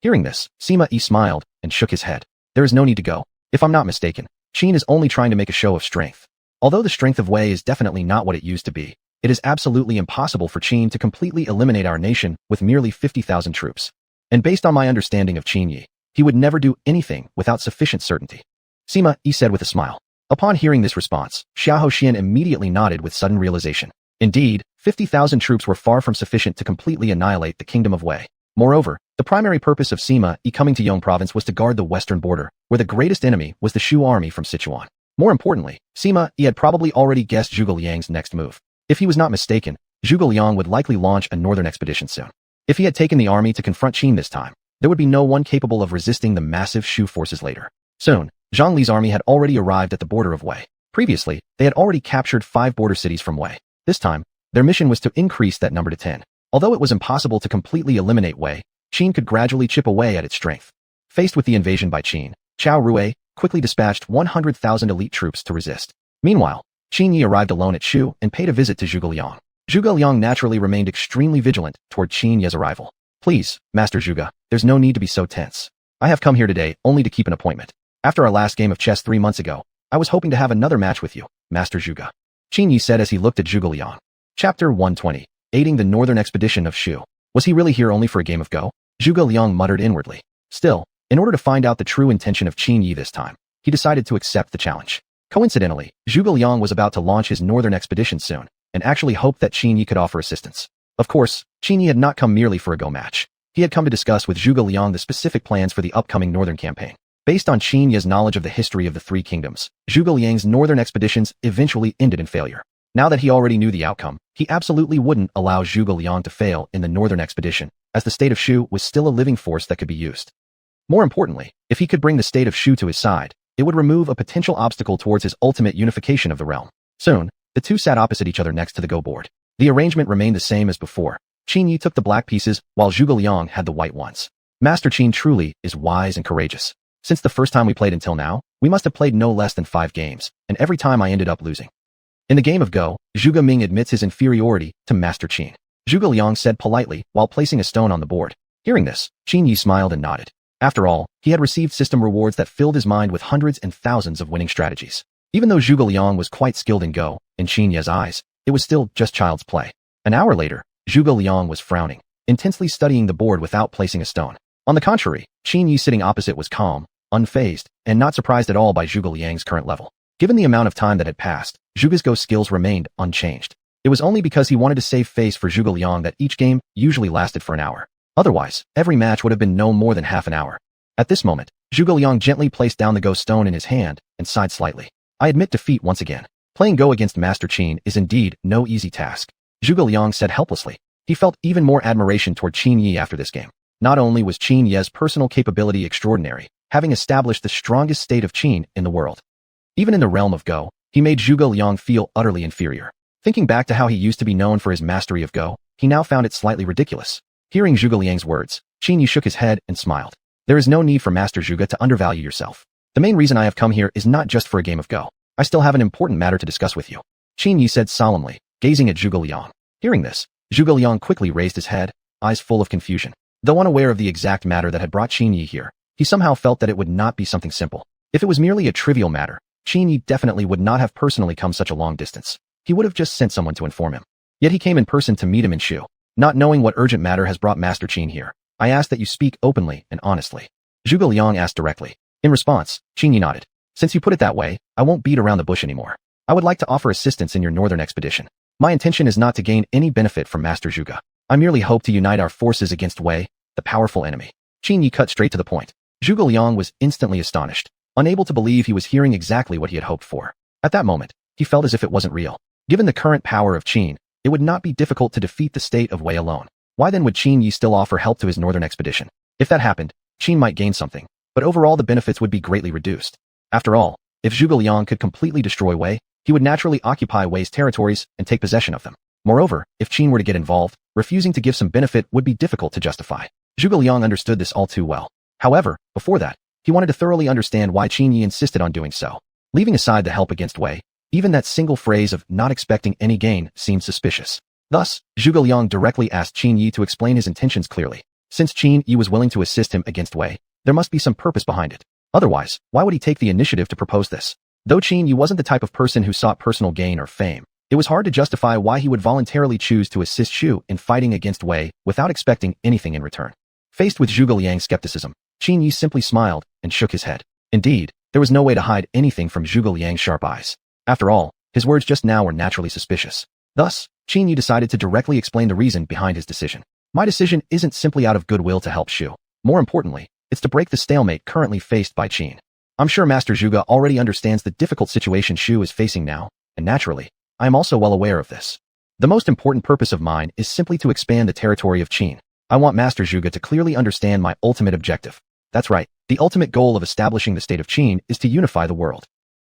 Hearing this, Sima Yi smiled and shook his head. There is no need to go. If I'm not mistaken, Qin is only trying to make a show of strength. Although the strength of Wei is definitely not what it used to be, it is absolutely impossible for Qin to completely eliminate our nation with merely 50,000 troops. And based on my understanding of Qin Yi, he would never do anything without sufficient certainty. Sima Yi said with a smile. Upon hearing this response, Xiahou Xian immediately nodded with sudden realization. Indeed, 50,000 troops were far from sufficient to completely annihilate the kingdom of Wei. Moreover, the primary purpose of Sima Yi coming to Yong Province was to guard the western border, where the greatest enemy was the Shu army from Sichuan. More importantly, Sima Yi had probably already guessed Zhuge Liang's next move. If he was not mistaken, Zhuge Liang would likely launch a northern expedition soon. If he had taken the army to confront Qin this time, there would be no one capable of resisting the massive Shu forces later. Soon, Zhang Li's army had already arrived at the border of Wei. Previously, they had already captured 5 border cities from Wei. This time, their mission was to increase that number to 10. Although it was impossible to completely eliminate Wei, Qin could gradually chip away at its strength. Faced with the invasion by Qin, Qiao Rui quickly dispatched 100,000 elite troops to resist. Meanwhile, Qin Yi arrived alone at Shu and paid a visit to Zhuge Liang. Zhuge Liang naturally remained extremely vigilant toward Qin Yi's arrival. Please, Master Zhuge, there's no need to be so tense. I have come here today only to keep an appointment. After our last game of chess 3 months ago, I was hoping to have another match with you, Master Zhuge. Qin Yi said as he looked at Zhuge Liang. Chapter 120. Aiding the northern expedition of Shu. Was he really here only for a game of Go? Zhuge Liang muttered inwardly. Still, in order to find out the true intention of Qin Yi this time, he decided to accept the challenge. Coincidentally, Zhuge Liang was about to launch his northern expedition soon, and actually hoped that Qin Yi could offer assistance. Of course, Qin Yi had not come merely for a Go match. He had come to discuss with Zhuge Liang the specific plans for the upcoming northern campaign. Based on Qin Yi's knowledge of the history of the 3 kingdoms, Zhuge Liang's northern expeditions eventually ended in failure. Now that he already knew the outcome, he absolutely wouldn't allow Zhuge Liang to fail in the northern expedition, as the state of Shu was still a living force that could be used. More importantly, if he could bring the state of Shu to his side, it would remove a potential obstacle towards his ultimate unification of the realm. Soon, the two sat opposite each other next to the Go board. The arrangement remained the same as before. Qin Yi took the black pieces, while Zhuge Liang had the white ones. Master Qin truly is wise and courageous. Since the first time we played until now, we must have played no less than 5 games, and every time I ended up losing. In the game of Go, Zhuge Ming admits his inferiority to Master Qin. Zhuge Liang said politely while placing a stone on the board. Hearing this, Qin Yi smiled and nodded. After all, he had received system rewards that filled his mind with hundreds and thousands of winning strategies. Even though Zhuge Liang was quite skilled in Go, in Qin Yi's eyes, it was still just child's play. An hour later, Zhuge Liang was frowning, intensely studying the board without placing a stone. On the contrary, Qin Yi sitting opposite was calm, unfazed, and not surprised at all by Zhuge Liang's current level. Given the amount of time that had passed, Zhuge's Go skills remained unchanged. It was only because he wanted to save face for Zhuge Liang that each game usually lasted for an hour. Otherwise, every match would have been no more than half an hour. At this moment, Zhuge Liang gently placed down the Go stone in his hand and sighed slightly. I admit defeat once again. Playing Go against Master Qin is indeed no easy task. Zhuge Liang said helplessly. He felt even more admiration toward Qin Yi after this game. Not only was Qin Yi's personal capability extraordinary, having established the strongest state of Qin in the world. Even in the realm of Go, he made Zhuge Liang feel utterly inferior. Thinking back to how he used to be known for his mastery of Go, he now found it slightly ridiculous. Hearing Zhuge Liang's words, Qin Yi shook his head and smiled. There is no need for Master Zhuge to undervalue yourself. The main reason I have come here is not just for a game of Go. I still have an important matter to discuss with you. Qin Yi said solemnly, gazing at Zhuge Liang. Hearing this, Zhuge Liang quickly raised his head, eyes full of confusion. Though unaware of the exact matter that had brought Qin Yi here, he somehow felt that it would not be something simple. If it was merely a trivial matter, Qin Yi definitely would not have personally come such a long distance. He would have just sent someone to inform him. Yet he came in person to meet him in Shu. Not knowing what urgent matter has brought Master Qin here, I ask that you speak openly and honestly. Zhuge Liang asked directly. In response, Qin Yi nodded. Since you put it that way, I won't beat around the bush anymore. I would like to offer assistance in your northern expedition. My intention is not to gain any benefit from Master Zhuge. I merely hope to unite our forces against Wei, the powerful enemy. Qin Yi cut straight to the point. Zhuge Liang was instantly astonished, unable to believe he was hearing exactly what he had hoped for. At that moment, he felt as if it wasn't real. Given the current power of Qin, it would not be difficult to defeat the state of Wei alone. Why then would Qin Yi still offer help to his northern expedition? If that happened, Qin might gain something, but overall the benefits would be greatly reduced. After all, if Zhuge Liang could completely destroy Wei, he would naturally occupy Wei's territories and take possession of them. Moreover, if Qin were to get involved, refusing to give some benefit would be difficult to justify. Zhuge Liang understood this all too well. However, before that, he wanted to thoroughly understand why Qin Yi insisted on doing so. Leaving aside the help against Wei, even that single phrase of not expecting any gain seemed suspicious. Thus, Zhuge Liang directly asked Qin Yi to explain his intentions clearly. Since Qin Yi was willing to assist him against Wei, there must be some purpose behind it. Otherwise, why would he take the initiative to propose this? Though Qin Yi wasn't the type of person who sought personal gain or fame, it was hard to justify why he would voluntarily choose to assist Shu in fighting against Wei without expecting anything in return. Faced with Zhuge Liang's skepticism, Qin Yi simply smiled and shook his head. Indeed, there was no way to hide anything from Zhuge Liang's sharp eyes. After all, his words just now were naturally suspicious. Thus, Qin Yi decided to directly explain the reason behind his decision. My decision isn't simply out of goodwill to help Shu. More importantly, it's to break the stalemate currently faced by Qin. I'm sure Master Zhuge already understands the difficult situation Shu is facing now, and naturally, I am also well aware of this. The most important purpose of mine is simply to expand the territory of Qin. I want Master Zhuge to clearly understand my ultimate objective. That's right, the ultimate goal of establishing the state of Qin is to unify the world.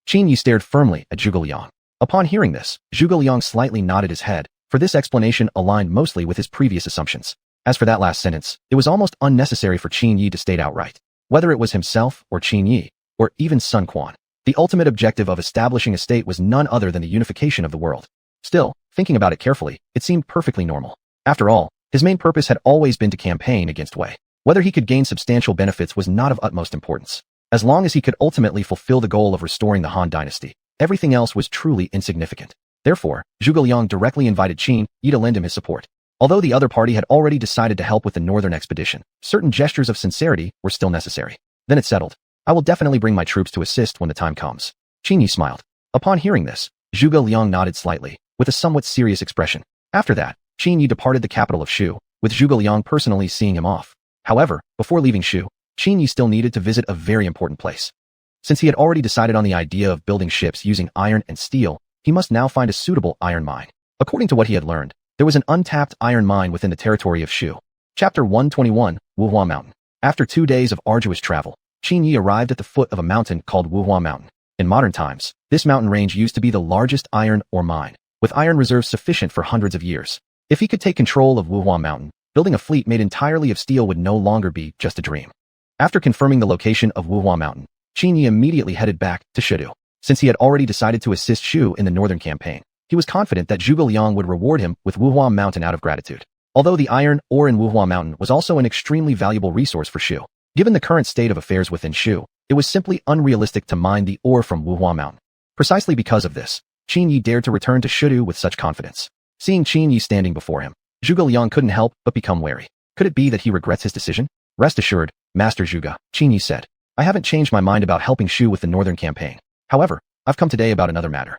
Qin Yi stared firmly at Zhuge Liang. Upon hearing this, Zhuge Liang slightly nodded his head, for this explanation aligned mostly with his previous assumptions. As for that last sentence, it was almost unnecessary for Qin Yi to state outright. Whether it was himself or Qin Yi, or even Sun Quan, the ultimate objective of establishing a state was none other than the unification of the world. Still, thinking about it carefully, it seemed perfectly normal. After all, his main purpose had always been to campaign against Wei. Whether he could gain substantial benefits was not of utmost importance. As long as he could ultimately fulfill the goal of restoring the Han Dynasty, everything else was truly insignificant. Therefore, Zhuge Liang directly invited Qin Yi to lend him his support. Although the other party had already decided to help with the northern expedition, certain gestures of sincerity were still necessary. Then it settled. I will definitely bring my troops to assist when the time comes. Qin Yi smiled. Upon hearing this, Zhuge Liang nodded slightly, with a somewhat serious expression. After that, Qin Yi departed the capital of Shu, with Zhuge Liang personally seeing him off. However, before leaving Shu, Qin Yi still needed to visit a very important place. Since he had already decided on the idea of building ships using iron and steel, he must now find a suitable iron mine. According to what he had learned, there was an untapped iron mine within the territory of Shu. Chapter 121, Wuhua Mountain. After 2 days of arduous travel, Qin Yi arrived at the foot of a mountain called Wuhua Mountain. In modern times, this mountain range used to be the largest iron ore mine, with iron reserves sufficient for hundreds of years. If he could take control of Wuhua Mountain, building a fleet made entirely of steel would no longer be just a dream. After confirming the location of Wuhua Mountain, Qin Yi immediately headed back to Shidu. Since he had already decided to assist Shu in the northern campaign, he was confident that Zhuge Liang would reward him with Wuhua Mountain out of gratitude. Although the iron ore in Wuhua Mountain was also an extremely valuable resource for Shu, given the current state of affairs within Shu, it was simply unrealistic to mine the ore from Wuhua Mountain. Precisely because of this, Qin Yi dared to return to Shidu with such confidence. Seeing Qin Yi standing before him, Zhuge Liang couldn't help but become wary. Could it be that he regrets his decision? Rest assured, Master Zhuge, Qin Yi said. I haven't changed my mind about helping Shu with the northern campaign. However, I've come today about another matter.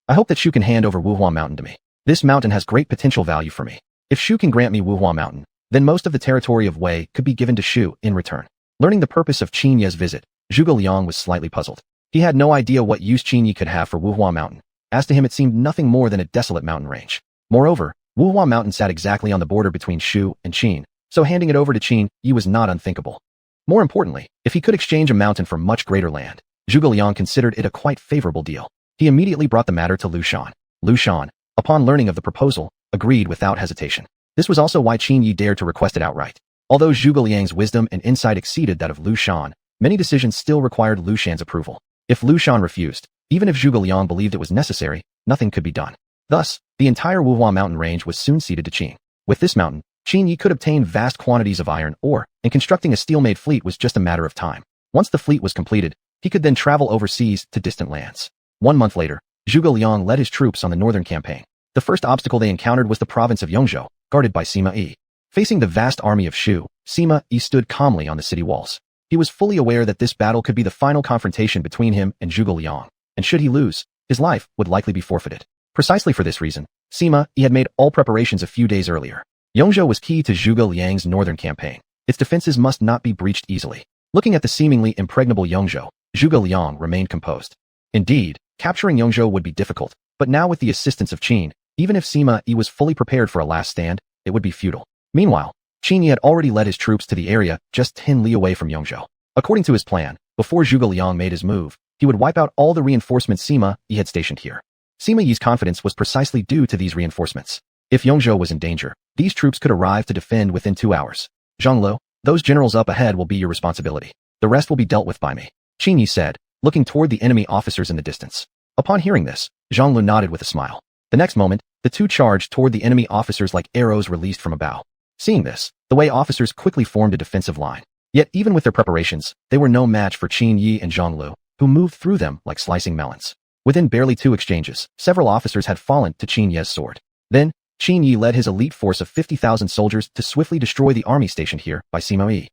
I hope that Shu can hand over Wuhua Mountain to me. This mountain has great potential value for me. If Shu can grant me Wuhua Mountain, then most of the territory of Wei could be given to Shu in return. Learning the purpose of Qin Yi's visit, Zhuge Liang was slightly puzzled. He had no idea what use Qin Yi could have for Wuhua Mountain. As to him, it seemed nothing more than a desolate mountain range. Moreover, Wuhua Mountain sat exactly on the border between Shu and Qin, so handing it over to Qin Yi was not unthinkable. More importantly, if he could exchange a mountain for much greater land, Zhuge Liang considered it a quite favorable deal. He immediately brought the matter to Lu Shan. Lu Shan, upon learning of the proposal, agreed without hesitation. This was also why Qin Yi dared to request it outright. Although Zhuge Liang's wisdom and insight exceeded that of Lu Shan, many decisions still required Lu Shan's approval. If Lu Shan refused, even if Zhuge Liang believed it was necessary, nothing could be done. Thus, the entire Wuhua mountain range was soon ceded to Qin. With this mountain, Qin Yi could obtain vast quantities of iron ore, and constructing a steel-made fleet was just a matter of time. Once the fleet was completed, he could then travel overseas to distant lands. 1 month later, Zhuge Liang led his troops on the northern campaign. The first obstacle they encountered was the province of Yongzhou, guarded by Sima Yi. Facing the vast army of Shu, Sima Yi stood calmly on the city walls. He was fully aware that this battle could be the final confrontation between him and Zhuge Liang, and should he lose, his life would likely be forfeited. Precisely for this reason, Sima Yi had made all preparations a few days earlier. Yongzhou was key to Zhuge Liang's northern campaign. Its defenses must not be breached easily. Looking at the seemingly impregnable Yongzhou, Zhuge Liang remained composed. Indeed, capturing Yongzhou would be difficult, but now with the assistance of Qin, even if Sima Yi was fully prepared for a last stand, it would be futile. Meanwhile, Qin Yi had already led his troops to the area just 10 li away from Yongzhou. According to his plan, before Zhuge Liang made his move, he would wipe out all the reinforcements Sima Yi had stationed here. Sima Yi's confidence was precisely due to these reinforcements. If Yongzhou was in danger, these troops could arrive to defend within 2 hours. Zhang, those generals up ahead will be your responsibility. The rest will be dealt with by me, Qin Yi said, looking toward the enemy officers in the distance. Upon hearing this, Zhang nodded with a smile. The next moment, the two charged toward the enemy officers like arrows released from a bow. Seeing this, the Wei officers quickly formed a defensive line. Yet even with their preparations, they were no match for Qin Yi and Zhang, who moved through them like slicing melons. Within barely 2 exchanges, several officers had fallen to Qin Yi's sword. Then, Qin Yi led his elite force of 50,000 soldiers to swiftly destroy the army stationed here by Sima Yi.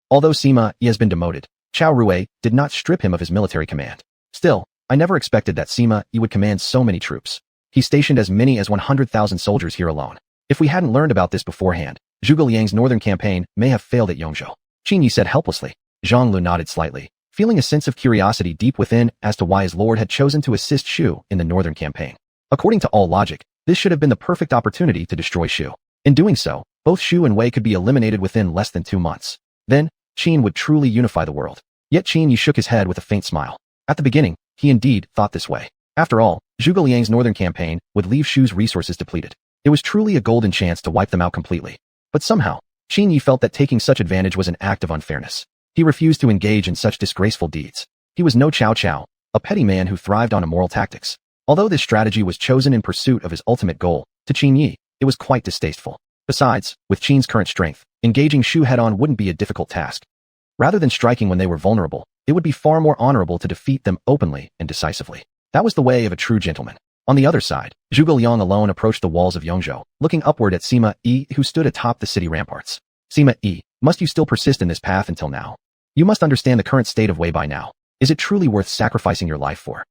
Although Sima Yi has been demoted, Cao Rui did not strip him of his military command. Still, I never expected that Sima Yi would command so many troops. He stationed as many as 100,000 soldiers here alone. If we hadn't learned about this beforehand, Zhuge Liang's northern campaign may have failed at Yongzhou, Qin Yi said helplessly. Zhang nodded slightly, feeling a sense of curiosity deep within as to why his lord had chosen to assist Shu in the northern campaign. According to all logic, this should have been the perfect opportunity to destroy Shu. In doing so, both Shu and Wei could be eliminated within less than 2 months. Then, Qin would truly unify the world. Yet Qin Yi shook his head with a faint smile. At the beginning, he indeed thought this way. After all, Zhuge Liang's northern campaign would leave Shu's resources depleted. It was truly a golden chance to wipe them out completely. But somehow, Qin Yi felt that taking such advantage was an act of unfairness. He refused to engage in such disgraceful deeds. He was no Cao Cao, a petty man who thrived on immoral tactics. Although this strategy was chosen in pursuit of his ultimate goal, to Qin Yi, it was quite distasteful. Besides, with Qin's current strength, engaging Shu head-on wouldn't be a difficult task. Rather than striking when they were vulnerable, it would be far more honorable to defeat them openly and decisively. That was the way of a true gentleman. On the other side, Zhuge Liang alone approached the walls of Yongzhou, looking upward at Sima Yi who stood atop the city ramparts. Sima Yi, must you still persist in this path until now? You must understand the current state of Wei by now. Is it truly worth sacrificing your life for?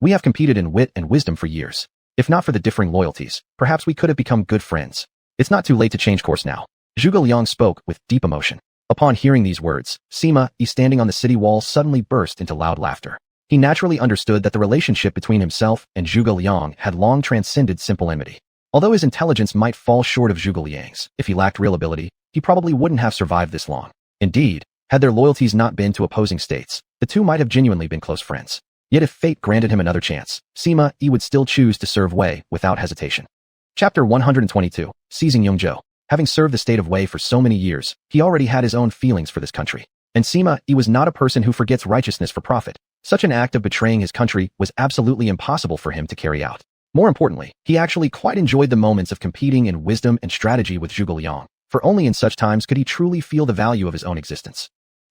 We have competed in wit and wisdom for years. If not for the differing loyalties, perhaps we could have become good friends. It's not too late to change course now. Zhuge Liang spoke with deep emotion. Upon hearing these words, Sima Yi standing on the city wall suddenly burst into loud laughter. He naturally understood that the relationship between himself and Zhuge Liang had long transcended simple enmity. Although his intelligence might fall short of Zhuge Liang's, if he lacked real ability, he probably wouldn't have survived this long. Indeed, had their loyalties not been to opposing states, the two might have genuinely been close friends. Yet if fate granted him another chance, Sima Yi would still choose to serve Wei without hesitation. Chapter 122, Seizing Yongzhou. Having served the state of Wei for so many years, he already had his own feelings for this country. And Sima Yi was not a person who forgets righteousness for profit. Such an act of betraying his country was absolutely impossible for him to carry out. More importantly, he actually quite enjoyed the moments of competing in wisdom and strategy with Zhuge Liang, for only in such times could he truly feel the value of his own existence.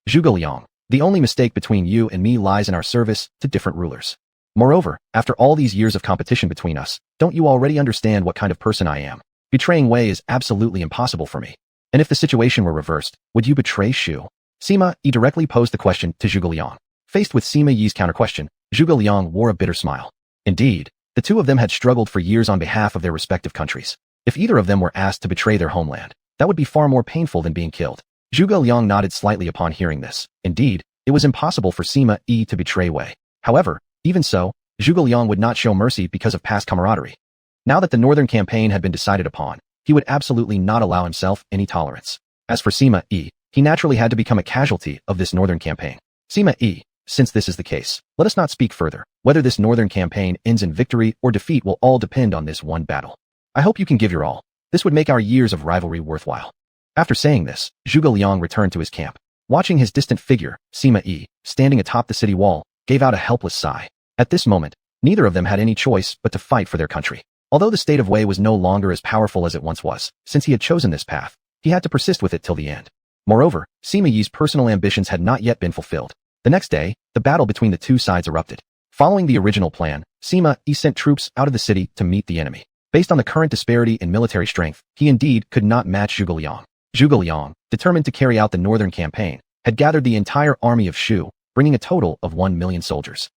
Zhuge Liang, the only mistake between you and me lies in our service to different rulers. Moreover, after all these years of competition between us, don't you already understand what kind of person I am? Betraying Wei is absolutely impossible for me. And if the situation were reversed, would you betray Shu? Sima Yi directly posed the question to Zhuge Liang. Faced with Sima Yi's counter-question, Zhuge Liang wore a bitter smile. Indeed, the two of them had struggled for years on behalf of their respective countries. If either of them were asked to betray their homeland, that would be far more painful than being killed. Zhuge Liang nodded slightly upon hearing this. Indeed, it was impossible for Sima Yi to betray Wei. However, even so, Zhuge Liang would not show mercy because of past camaraderie. Now that the northern campaign had been decided upon, he would absolutely not allow himself any tolerance. As for Sima Yi, he naturally had to become a casualty of this northern campaign. Sima Yi, since this is the case, let us not speak further. Whether this northern campaign ends in victory or defeat will all depend on this one battle. I hope you can give your all. This would make our years of rivalry worthwhile. After saying this, Zhuge Liang returned to his camp. Watching his distant figure, Sima Yi, standing atop the city wall, gave out a helpless sigh. At this moment, neither of them had any choice but to fight for their country. Although the state of Wei was no longer as powerful as it once was, since he had chosen this path, he had to persist with it till the end. Moreover, Sima Yi's personal ambitions had not yet been fulfilled. The next day, the battle between the two sides erupted. Following the original plan, Sima Yi sent troops out of the city to meet the enemy. Based on the current disparity in military strength, he indeed could not match Zhuge Liang. Zhuge Liang, determined to carry out the northern campaign, had gathered the entire army of Shu, bringing a total of 1 million soldiers.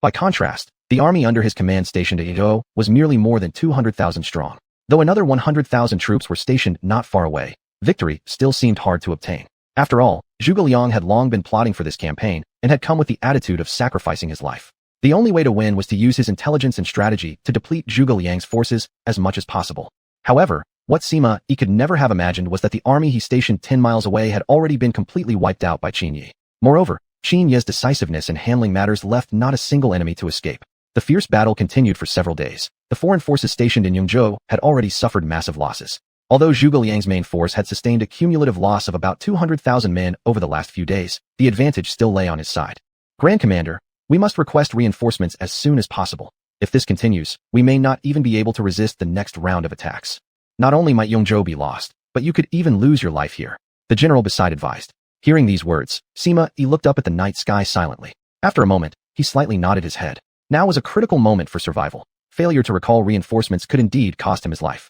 By contrast, the army under his command stationed at Yizhou was merely more than 200,000 strong. Though another 100,000 troops were stationed not far away, victory still seemed hard to obtain. After all, Zhuge Liang had long been plotting for this campaign and had come with the attitude of sacrificing his life. The only way to win was to use his intelligence and strategy to deplete Zhuge Liang's forces as much as possible. However, what Sima Yi could never have imagined was that the army he stationed 10 miles away had already been completely wiped out by Qin Yi. Moreover, Qin Yi's decisiveness in handling matters left not a single enemy to escape. The fierce battle continued for several days. The foreign forces stationed in Yongzhou had already suffered massive losses. Although Zhuge Liang's main force had sustained a cumulative loss of about 200,000 men over the last few days, the advantage still lay on his side. Grand Commander, we must request reinforcements as soon as possible. If this continues, we may not even be able to resist the next round of attacks. Not only might Yongzhou be lost, but you could even lose your life here, the general beside advised. Hearing these words, Sima Yi looked up at the night sky silently. After a moment, he slightly nodded his head. Now was a critical moment for survival. Failure to recall reinforcements could indeed cost him his life.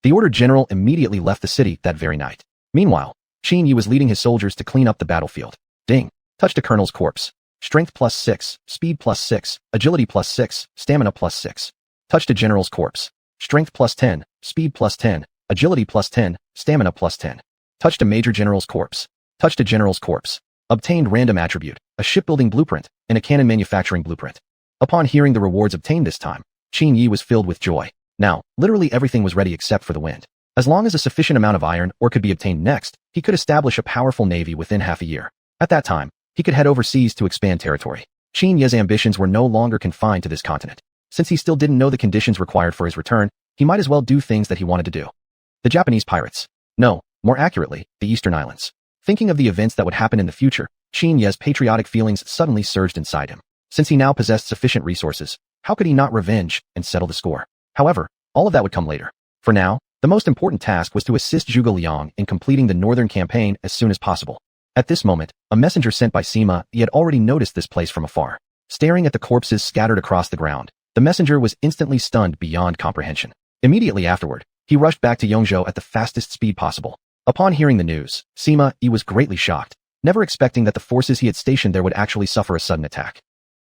The ordered general immediately left the city that very night. Meanwhile, Qin Yi was leading his soldiers to clean up the battlefield. Ding! Touched a colonel's corpse. Strength +6, speed +6, agility +6, stamina +6. Touched a general's corpse. Strength +10, speed +10, agility +10, stamina +10. Touched a major general's corpse. Touched a general's corpse. Obtained random attribute, a shipbuilding blueprint, and a cannon manufacturing blueprint. Upon hearing the rewards obtained this time, Qin Yi was filled with joy. Now, literally everything was ready except for the wind. As long as a sufficient amount of iron ore could be obtained next, he could establish a powerful navy within half a year. At that time, he could head overseas to expand territory. Qin Yi's ambitions were no longer confined to this continent. Since he still didn't know the conditions required for his return, he might as well do things that he wanted to do. The Japanese pirates. No, more accurately, the Eastern Islands. Thinking of the events that would happen in the future, Qin Yi's patriotic feelings suddenly surged inside him. Since he now possessed sufficient resources, how could he not revenge and settle the score? However, all of that would come later. For now, the most important task was to assist Zhuge Liang in completing the northern campaign as soon as possible. At this moment, a messenger sent by Sima Yi had already noticed this place from afar. Staring at the corpses scattered across the ground, the messenger was instantly stunned beyond comprehension. Immediately afterward, he rushed back to Yongzhou at the fastest speed possible. Upon hearing the news, Sima Yi was greatly shocked, never expecting that the forces he had stationed there would actually suffer a sudden attack.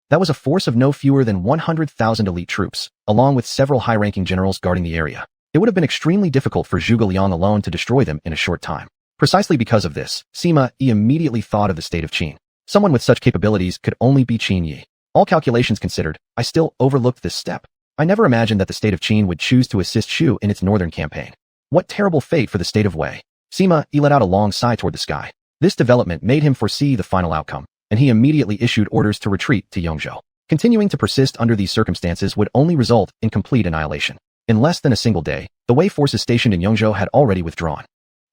That was a force of no fewer than 100,000 elite troops, along with several high-ranking generals guarding the area. It would have been extremely difficult for Zhuge Liang alone to destroy them in a short time. Precisely because of this, Sima Yi immediately thought of the state of Qin. Someone with such capabilities could only be Qin Yi. All calculations considered, I still overlooked this step. I never imagined that the state of Qin would choose to assist Shu in its northern campaign. What terrible fate for the state of Wei. Sima Yi let out a long sigh toward the sky. This development made him foresee the final outcome, and he immediately issued orders to retreat to Yongzhou. Continuing to persist under these circumstances would only result in complete annihilation. In less than a single day, the Wei forces stationed in Yongzhou had already withdrawn.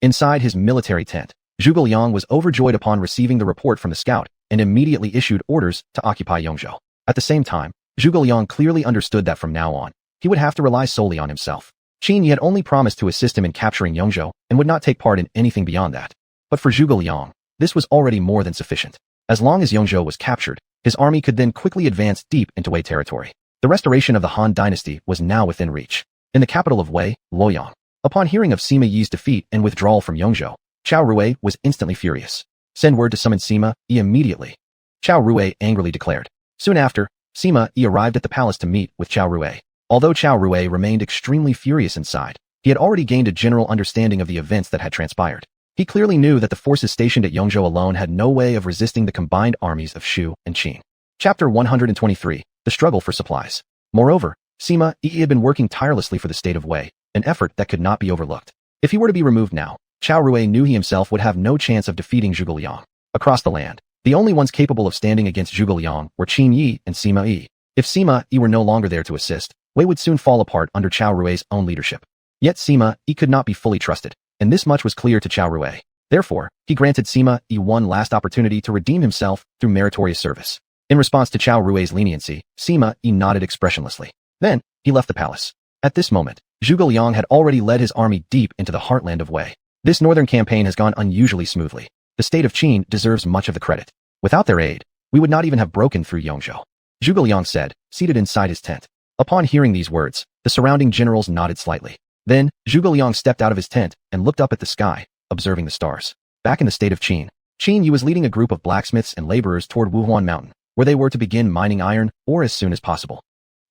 Inside his military tent, Zhuge Liang was overjoyed upon receiving the report from the scout and immediately issued orders to occupy Yongzhou. At the same time, Zhuge Liang clearly understood that from now on, he would have to rely solely on himself. Qin Yi had only promised to assist him in capturing Yongzhou and would not take part in anything beyond that. But for Zhuge Liang, this was already more than sufficient. As long as Yongzhou was captured, his army could then quickly advance deep into Wei territory. The restoration of the Han Dynasty was now within reach. In the capital of Wei, Luoyang, upon hearing of Sima Yi's defeat and withdrawal from Yongzhou, Qiao Rui was instantly furious. Send word to summon Sima Yi immediately, Qiao Rui angrily declared. Soon after, Sima Yi arrived at the palace to meet with Qiao Rui. Although Qiao Rui remained extremely furious inside, he had already gained a general understanding of the events that had transpired. He clearly knew that the forces stationed at Yongzhou alone had no way of resisting the combined armies of Shu and Qin. Chapter 123, The Struggle for Supplies. Moreover, Sima Yi had been working tirelessly for the state of Wei, an effort that could not be overlooked. If he were to be removed now, Qiao Rui knew he himself would have no chance of defeating Zhuge Liang. Across the land, the only ones capable of standing against Zhuge Liang were Qin Yi and Sima Yi. If Sima Yi were no longer there to assist, Wei would soon fall apart under Qiao Rui's own leadership. Yet Sima Yi could not be fully trusted, and this much was clear to Qiao Rui. Therefore, he granted Sima Yi one last opportunity to redeem himself through meritorious service. In response to Qiao Rui's leniency, Sima Yi nodded expressionlessly. Then, he left the palace. At this moment, Zhuge Liang had already led his army deep into the heartland of Wei. This northern campaign has gone unusually smoothly. The state of Qin deserves much of the credit. Without their aid, we would not even have broken through Yongzhou, Zhuge Liang said, seated inside his tent. Upon hearing these words, the surrounding generals nodded slightly. Then, Zhuge Liang stepped out of his tent and looked up at the sky, observing the stars. Back in the state of Qin, Qin Yi was leading a group of blacksmiths and laborers toward Wuhuan Mountain, where they were to begin mining iron ore as soon as possible.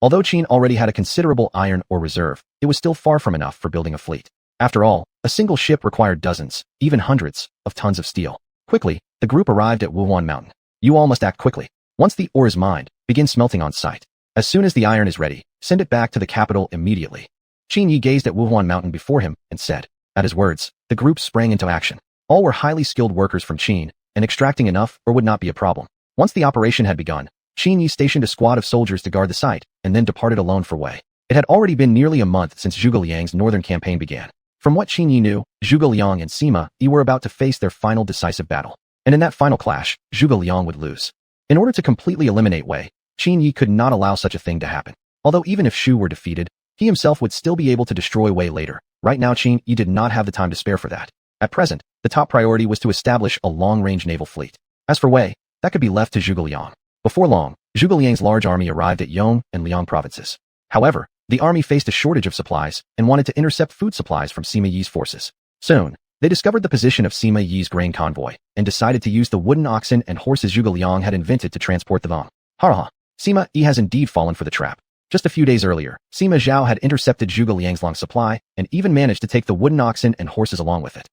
Although Qin already had a considerable iron ore reserve, it was still far from enough for building a fleet. After all, a single ship required dozens, even hundreds, of tons of steel. Quickly, the group arrived at Wuhuan Mountain. You all must act quickly. Once the ore is mined, begin smelting on site. As soon as the iron is ready, send it back to the capital immediately. Qin Yi gazed at Wuhuan Mountain before him and said. At his words, the group sprang into action. All were highly skilled workers from Qin, and extracting enough ore would not be a problem. Once the operation had begun, Qin Yi stationed a squad of soldiers to guard the site, and then departed alone for Wei. It had already been nearly a month since Zhuge Liang's northern campaign began. From what Qin Yi knew, Zhuge Liang and Sima Yi were about to face their final decisive battle. And in that final clash, Zhuge Liang would lose. In order to completely eliminate Wei, Qin Yi could not allow such a thing to happen. Although even if Shu were defeated, he himself would still be able to destroy Wei later. Right now Qin Yi did not have the time to spare for that. At present, the top priority was to establish a long-range naval fleet. As for Wei, that could be left to Zhuge Liang. Before long, Zhuge Liang's large army arrived at Yong and Liang provinces. However, the army faced a shortage of supplies and wanted to intercept food supplies from Sima Yi's forces. Soon, they discovered the position of Sima Yi's grain convoy and decided to use the wooden oxen and horses Zhuge Liang had invented to transport the vong. Ha! Sima Yi has indeed fallen for the trap. Just a few days earlier, Sima Zhao had intercepted Zhuge Liang's long supply and even managed to take the wooden oxen and horses along with it.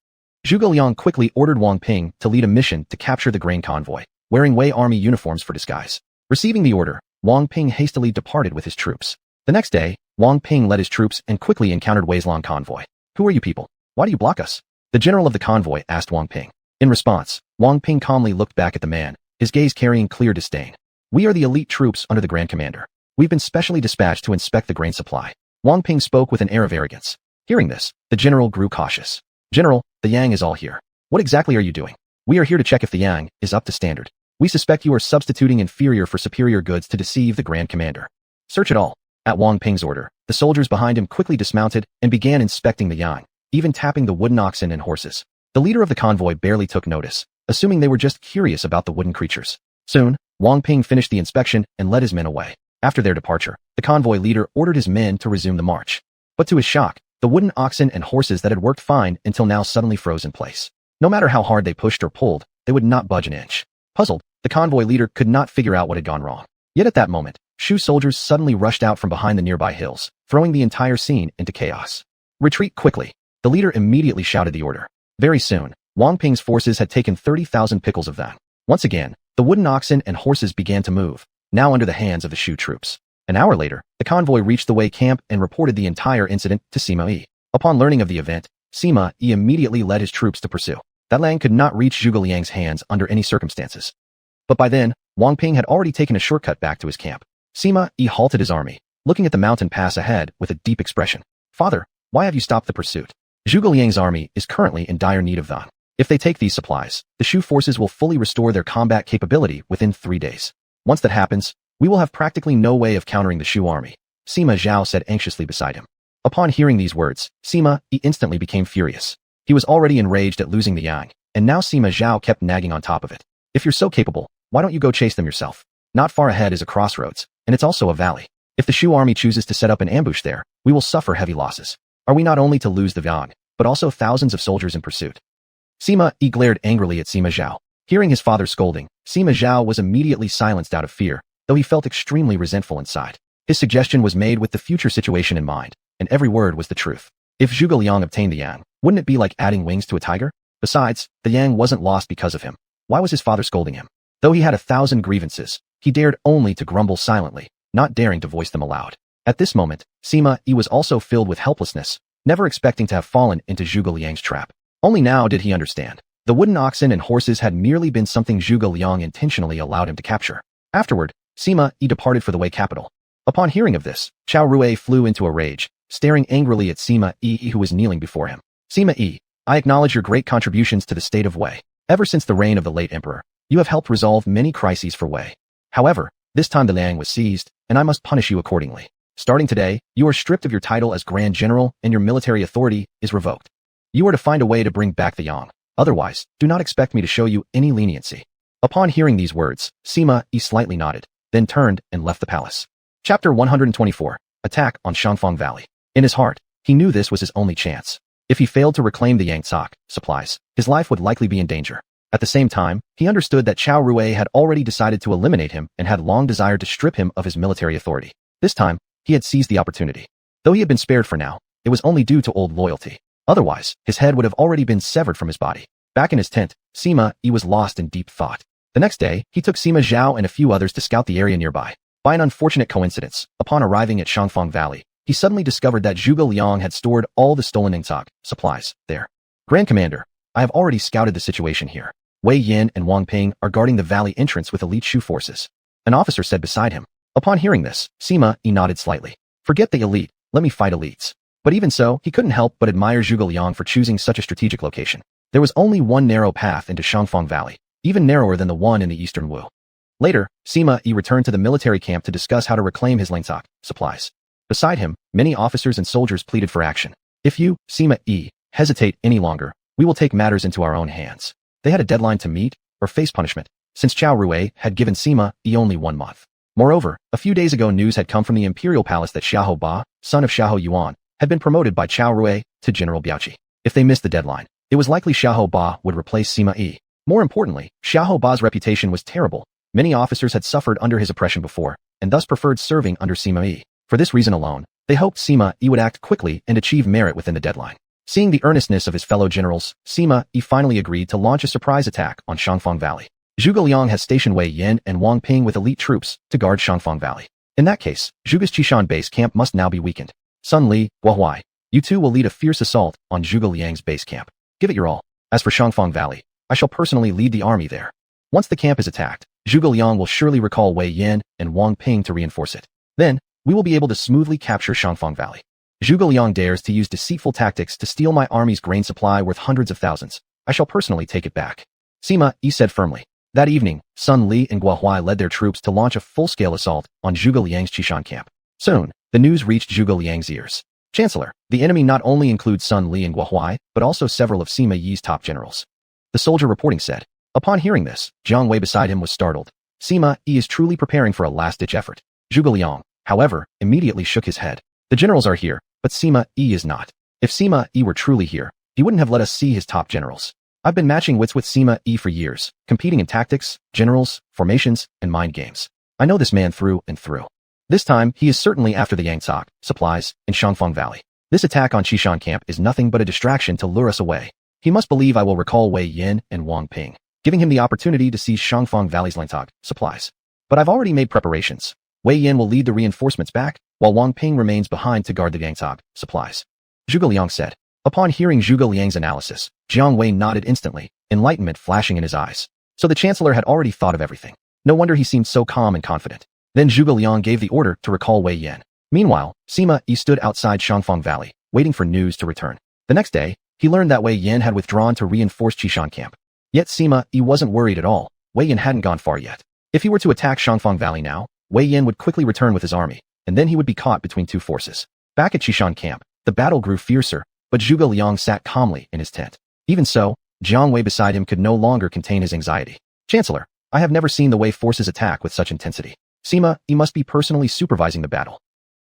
Zhuge Liang quickly ordered Wang Ping to lead a mission to capture the grain convoy, wearing Wei army uniforms for disguise. Receiving the order, Wang Ping hastily departed with his troops. The next day, Wang Ping led his troops and quickly encountered Wei's long convoy. Who are you people? Why do you block us? The general of the convoy asked Wang Ping. In response, Wang Ping calmly looked back at the man, his gaze carrying clear disdain. We are the elite troops under the Grand Commander. We've been specially dispatched to inspect the grain supply. Wang Ping spoke with an air of arrogance. Hearing this, the general grew cautious. General, the Yang is all here. What exactly are you doing? We are here to check if the Yang is up to standard. We suspect you are substituting inferior for superior goods to deceive the Grand Commander. Search it all. At Wang Ping's order, the soldiers behind him quickly dismounted and began inspecting the Yang, even tapping the wooden oxen and horses. The leader of the convoy barely took notice, assuming they were just curious about the wooden creatures. Soon, Wang Ping finished the inspection and led his men away. After their departure, the convoy leader ordered his men to resume the march. But to his shock, the wooden oxen and horses that had worked fine until now suddenly froze in place. No matter how hard they pushed or pulled, they would not budge an inch. Puzzled, the convoy leader could not figure out what had gone wrong. Yet at that moment, Shu soldiers suddenly rushed out from behind the nearby hills, throwing the entire scene into chaos. Retreat quickly. The leader immediately shouted the order. Very soon, Wang Ping's forces had taken 30,000 pickles of that. Once again, the wooden oxen and horses began to move, now under the hands of the Shu troops. An hour later, the convoy reached the Wei camp and reported the entire incident to Sima Yi. Upon learning of the event, Sima Yi immediately led his troops to pursue. That Lang could not reach Zhuge Liang's hands under any circumstances. But by then, Wang Ping had already taken a shortcut back to his camp. Sima Yi halted his army, looking at the mountain pass ahead with a deep expression. Father, why have you stopped the pursuit? Zhuge Liang's army is currently in dire need of them. If they take these supplies, the Shu forces will fully restore their combat capability within 3 days. Once that happens, we will have practically no way of countering the Shu army, Sima Zhao said anxiously beside him. Upon hearing these words, Sima Yi instantly became furious. He was already enraged at losing the Yang, and now Sima Zhao kept nagging on top of it. If you're so capable, why don't you go chase them yourself? Not far ahead is a crossroads, and it's also a valley. If the Shu army chooses to set up an ambush there, we will suffer heavy losses. Are we not only to lose the Yang, but also thousands of soldiers in pursuit? Sima Yi glared angrily at Sima Zhao. Hearing his father scolding, Sima Zhao was immediately silenced out of fear, though he felt extremely resentful inside. His suggestion was made with the future situation in mind, and every word was the truth. If Zhuge Liang obtained the Yang, wouldn't it be like adding wings to a tiger? Besides, the Yang wasn't lost because of him. Why was his father scolding him? Though he had 1,000 grievances, he dared only to grumble silently, not daring to voice them aloud. At this moment, Sima Yi was also filled with helplessness, never expecting to have fallen into Zhuge Liang's trap. Only now did he understand. The wooden oxen and horses had merely been something Zhuge Liang intentionally allowed him to capture. Afterward, Sima Yi departed for the Wei capital. Upon hearing of this, Qiao Rui flew into a rage, staring angrily at Sima Yi who was kneeling before him. Sima Yi, I acknowledge your great contributions to the state of Wei. Ever since the reign of the late emperor, you have helped resolve many crises for Wei. However, this time the Liang was seized, and I must punish you accordingly. Starting today, you are stripped of your title as Grand General and your military authority is revoked. You are to find a way to bring back the Yang. Otherwise, do not expect me to show you any leniency. Upon hearing these words, Sima Yi slightly nodded, then turned and left the palace. Chapter 124. Attack on Shangfang Valley. In his heart, he knew this was his only chance. If he failed to reclaim the Yang supplies, his life would likely be in danger. At the same time, he understood that Qiao Rui had already decided to eliminate him and had long desired to strip him of his military authority. This time, he had seized the opportunity. Though he had been spared for now, it was only due to old loyalty. Otherwise, his head would have already been severed from his body. Back in his tent, Sima Yi was lost in deep thought. The next day, he took Sima Zhao and a few others to scout the area nearby. By an unfortunate coincidence, upon arriving at Shangfang Valley, he suddenly discovered that Zhuge Liang had stored all the stolen Ningzhak supplies there. Grand Commander, I have already scouted the situation here. Wei Yin and Wang Ping are guarding the valley entrance with elite Shu forces. An officer said beside him. Upon hearing this, Sima Yi nodded slightly. Forget the elite, let me fight elites. But even so, he couldn't help but admire Zhuge Liang for choosing such a strategic location. There was only one narrow path into Shangfang Valley, even narrower than the one in the Eastern Wu. Later, Sima Yi returned to the military camp to discuss how to reclaim his Ningzhak supplies. Beside him, many officers and soldiers pleaded for action. If you, Sima Yi, hesitate any longer, we will take matters into our own hands. They had a deadline to meet, or face punishment, since Qiao Rui had given Sima Yi only 1 month. Moreover, a few days ago news had come from the imperial palace that Xiahou Ba, son of Xiahou Yuan, had been promoted by Qiao Rui to General Biaoqi. If they missed the deadline, it was likely Xiahou Ba would replace Sima Yi. More importantly, Xiahou Ba's reputation was terrible. Many officers had suffered under his oppression before, and thus preferred serving under Sima Yi. For this reason alone, they hoped Sima Yi would act quickly and achieve merit within the deadline. Seeing the earnestness of his fellow generals, Sima Yi finally agreed to launch a surprise attack on Shangfang Valley. Zhuge Liang has stationed Wei Yin and Wang Ping with elite troops to guard Shangfang Valley. In that case, Zhuge's Qishan base camp must now be weakened. Sun Li, Gua Huai, you two will lead a fierce assault on Zhuge Liang's base camp. Give it your all. As for Shangfang Valley, I shall personally lead the army there. Once the camp is attacked, Zhuge Liang will surely recall Wei Yin and Wang Ping to reinforce it. Then, we will be able to smoothly capture Shangfang Valley. Zhuge Liang dares to use deceitful tactics to steal my army's grain supply worth hundreds of thousands. I shall personally take it back. Sima Yi said firmly. That evening, Sun Li and Gua Huai led their troops to launch a full-scale assault on Zhuge Liang's Qishan camp. Soon, the news reached Zhuge Liang's ears. Chancellor, the enemy not only includes Sun Li and Gua Huai, but also several of Sima Yi's top generals. The soldier reporting said. Upon hearing this, Jiang Wei beside him was startled. Sima Yi is truly preparing for a last-ditch effort. Zhuge Liang, however, immediately shook his head. The generals are here, but Sima Yi is not. If Sima Yi were truly here, he wouldn't have let us see his top generals. I've been matching wits with Sima Yi for years, competing in tactics, generals, formations, and mind games. I know this man through and through. This time, he is certainly after the Yangtze supplies in Shangfang Valley. This attack on Qishan camp is nothing but a distraction to lure us away. He must believe I will recall Wei Yin and Wang Ping, giving him the opportunity to seize Shangfang Valley's Yangtze supplies. But I've already made preparations. Wei Yan will lead the reinforcements back, while Wang Ping remains behind to guard the Gangtog supplies. Zhuge Liang said. Upon hearing Zhuge Liang's analysis, Jiang Wei nodded instantly, enlightenment flashing in his eyes. So the chancellor had already thought of everything. No wonder he seemed so calm and confident. Then Zhuge Liang gave the order to recall Wei Yan. Meanwhile, Sima Yi stood outside Shangfang Valley, waiting for news to return. The next day, he learned that Wei Yan had withdrawn to reinforce Qishan camp. Yet Sima Yi wasn't worried at all. Wei Yan hadn't gone far yet. If he were to attack Shangfang Valley now, Wei Yan would quickly return with his army, and then he would be caught between two forces. Back at Qishan camp, the battle grew fiercer, but Zhuge Liang sat calmly in his tent. Even so, Jiang Wei beside him could no longer contain his anxiety. Chancellor, I have never seen the Wei forces attack with such intensity. Sima Yi must be personally supervising the battle.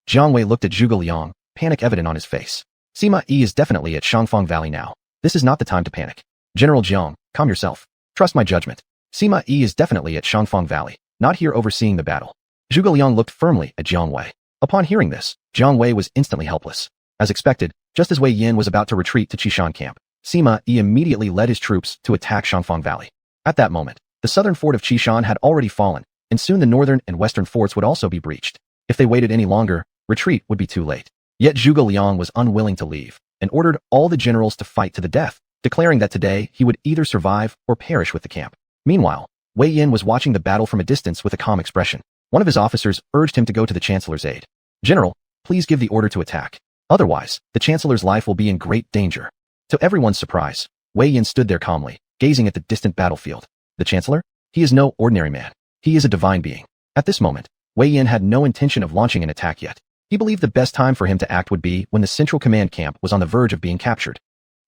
Jiang Wei looked at Zhuge Liang, panic evident on his face. Sima Yi is definitely at Shangfang Valley now. This is not the time to panic. General Jiang, calm yourself. Trust my judgment. Sima Yi is definitely at Shangfang Valley, not here overseeing the battle. Zhuge Liang looked firmly at Jiang Wei. Upon hearing this, Jiang Wei was instantly helpless. As expected, just as Wei Yan was about to retreat to Qishan camp, Sima Yi immediately led his troops to attack Shangfang Valley. At that moment, the southern fort of Qishan had already fallen, and soon the northern and western forts would also be breached. If they waited any longer, retreat would be too late. Yet Zhuge Liang was unwilling to leave, and ordered all the generals to fight to the death, declaring that today he would either survive or perish with the camp. Meanwhile, Wei Yan was watching the battle from a distance with a calm expression. One of his officers urged him to go to the chancellor's aid. General, please give the order to attack. Otherwise, the chancellor's life will be in great danger. To everyone's surprise, Wei Yan stood there calmly, gazing at the distant battlefield. The chancellor? He is no ordinary man. He is a divine being. At this moment, Wei Yan had no intention of launching an attack yet. He believed the best time for him to act would be when the central command camp was on the verge of being captured.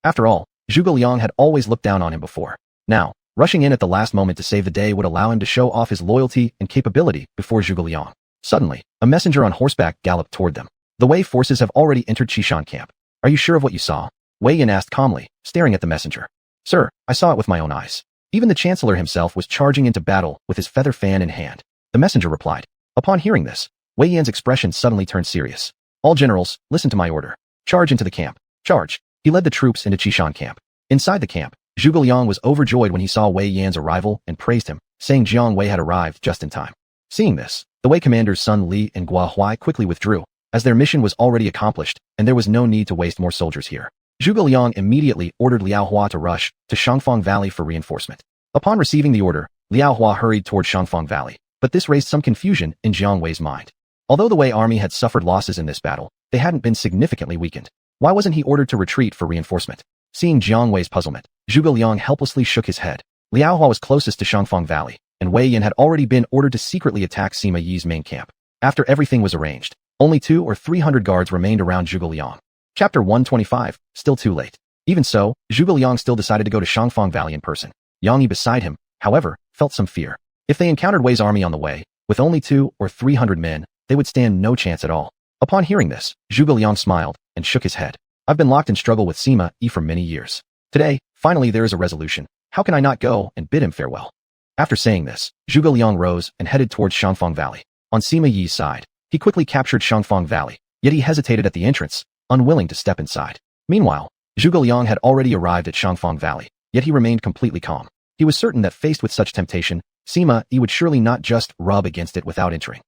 After all, Zhuge Liang had always looked down on him before. Now, rushing in at the last moment to save the day would allow him to show off his loyalty and capability before Zhuge Liang. Suddenly, a messenger on horseback galloped toward them. The Wei forces have already entered Qishan camp. Are you sure of what you saw? Wei Yan asked calmly, staring at the messenger. Sir, I saw it with my own eyes. Even the chancellor himself was charging into battle with his feather fan in hand. The messenger replied. Upon hearing this, Wei Yan's expression suddenly turned serious. All generals, listen to my order. Charge into the camp. Charge. He led the troops into Qishan camp. Inside the camp, Zhuge Liang was overjoyed when he saw Wei Yan's arrival and praised him, saying Jiang Wei had arrived just in time. Seeing this, the Wei commanders Sun Li and Gua Huai quickly withdrew, as their mission was already accomplished and there was no need to waste more soldiers here. Zhuge Liang immediately ordered Liao Hua to rush to Shangfang Valley for reinforcement. Upon receiving the order, Liao Hua hurried toward Shangfang Valley, but this raised some confusion in Jiang Wei's mind. Although the Wei army had suffered losses in this battle, they hadn't been significantly weakened. Why wasn't he ordered to retreat for reinforcement? Seeing Jiang Wei's puzzlement, Zhuge Liang helplessly shook his head. Liao Hua was closest to Shangfang Valley, and Wei Yan had already been ordered to secretly attack Sima Yi's main camp. After everything was arranged, only 200 or 300 guards remained around Zhuge Liang. Chapter 125, still too late. Even so, Zhuge Liang still decided to go to Shangfang Valley in person. Yang Yi beside him, however, felt some fear. If they encountered Wei's army on the way, with only 200 or 300 men, they would stand no chance at all. Upon hearing this, Zhuge Liang smiled and shook his head. I've been locked in struggle with Sima Yi for many years. Today, finally there is a resolution. How can I not go and bid him farewell? After saying this, Zhuge Liang rose and headed towards Shangfang Valley. On Sima Yi's side, he quickly captured Shangfang Valley, yet he hesitated at the entrance, unwilling to step inside. Meanwhile, Zhuge Liang had already arrived at Shangfang Valley, yet he remained completely calm. He was certain that faced with such temptation, Sima Yi would surely not just rub against it without entering.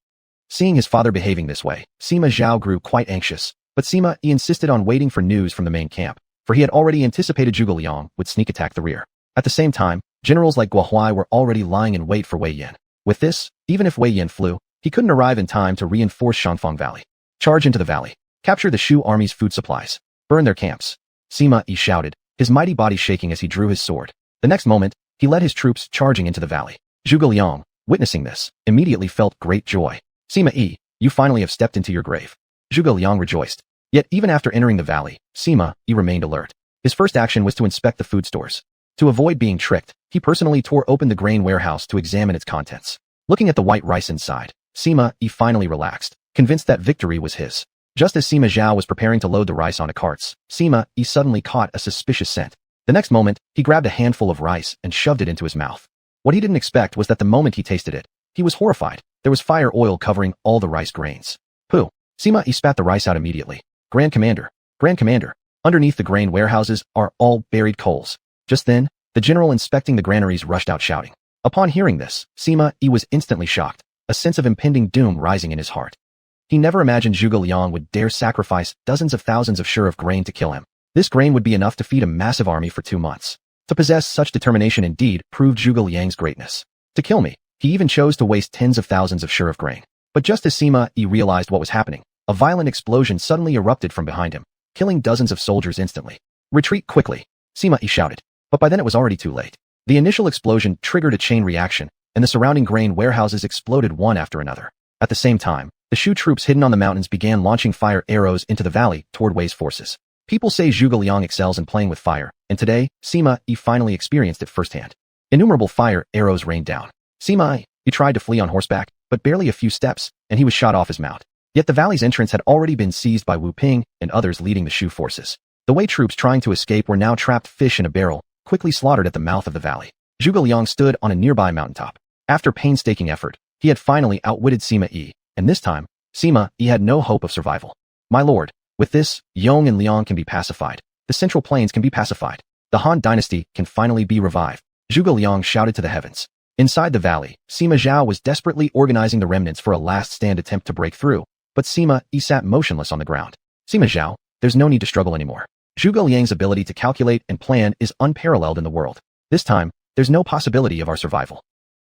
Seeing his father behaving this way, Sima Zhao grew quite anxious, but Sima Yi insisted on waiting for news from the main camp, for he had already anticipated Zhuge Liang would sneak attack the rear. At the same time, generals like Gua Huai were already lying in wait for Wei Yan. With this, even if Wei Yan flew, he couldn't arrive in time to reinforce Shangfang Valley. Charge into the valley. Capture the Shu army's food supplies. Burn their camps. Sima Yi shouted, his mighty body shaking as he drew his sword. The next moment, he led his troops charging into the valley. Zhuge Liang, witnessing this, immediately felt great joy. Sima Yi, you finally have stepped into your grave. Zhuge Liang rejoiced. Yet even after entering the valley, Sima Yi remained alert. His first action was to inspect the food stores. To avoid being tricked, he personally tore open the grain warehouse to examine its contents. Looking at the white rice inside, Sima Yi finally relaxed, convinced that victory was his. Just as Sima Zhao was preparing to load the rice onto carts, Sima Yi suddenly caught a suspicious scent. The next moment, he grabbed a handful of rice and shoved it into his mouth. What he didn't expect was that the moment he tasted it, he was horrified. There was fire oil covering all the rice grains. Pooh! Sima Yi spat the rice out immediately. Grand Commander! Grand Commander! Underneath the grain warehouses are all buried coals. Just then, the general inspecting the granaries rushed out shouting. Upon hearing this, Sima Yi was instantly shocked. a sense of impending doom rising in his heart. He never imagined Zhuge Liang would dare sacrifice dozens of thousands of sure of grain to kill him. This grain would be enough to feed a massive army for 2 months. To possess such determination indeed proved Zhuge Liang's greatness. To kill me, he even chose to waste tens of thousands of sure of grain. But just as Sima Yi realized what was happening, a violent explosion suddenly erupted from behind him, killing dozens of soldiers instantly. Retreat quickly, Sima Yi shouted. But by then it was already too late. The initial explosion triggered a chain reaction, and the surrounding grain warehouses exploded one after another. At the same time, the Shu troops hidden on the mountains began launching fire arrows into the valley toward Wei's forces. People say Zhuge Liang excels in playing with fire, and today, Sima Yi finally experienced it firsthand. Innumerable fire arrows rained down. Sima Yi tried to flee on horseback, but barely a few steps, and he was shot off his mount. Yet the valley's entrance had already been seized by Wu Ping and others leading the Shu forces. The Wei troops trying to escape were now trapped fish in a barrel, quickly slaughtered at the mouth of the valley. Zhuge Liang stood on a nearby mountaintop. After painstaking effort, he had finally outwitted Sima Yi, and this time, Sima Yi had no hope of survival. My lord, with this, Yong and Liang can be pacified. The Central Plains can be pacified. The Han Dynasty can finally be revived. Zhuge Liang shouted to the heavens. Inside the valley, Sima Zhao was desperately organizing the remnants for a last-stand attempt to break through, but Sima Yi sat motionless on the ground. Sima Zhao, there's no need to struggle anymore. Zhuge Liang's ability to calculate and plan is unparalleled in the world. This time, there's no possibility of our survival.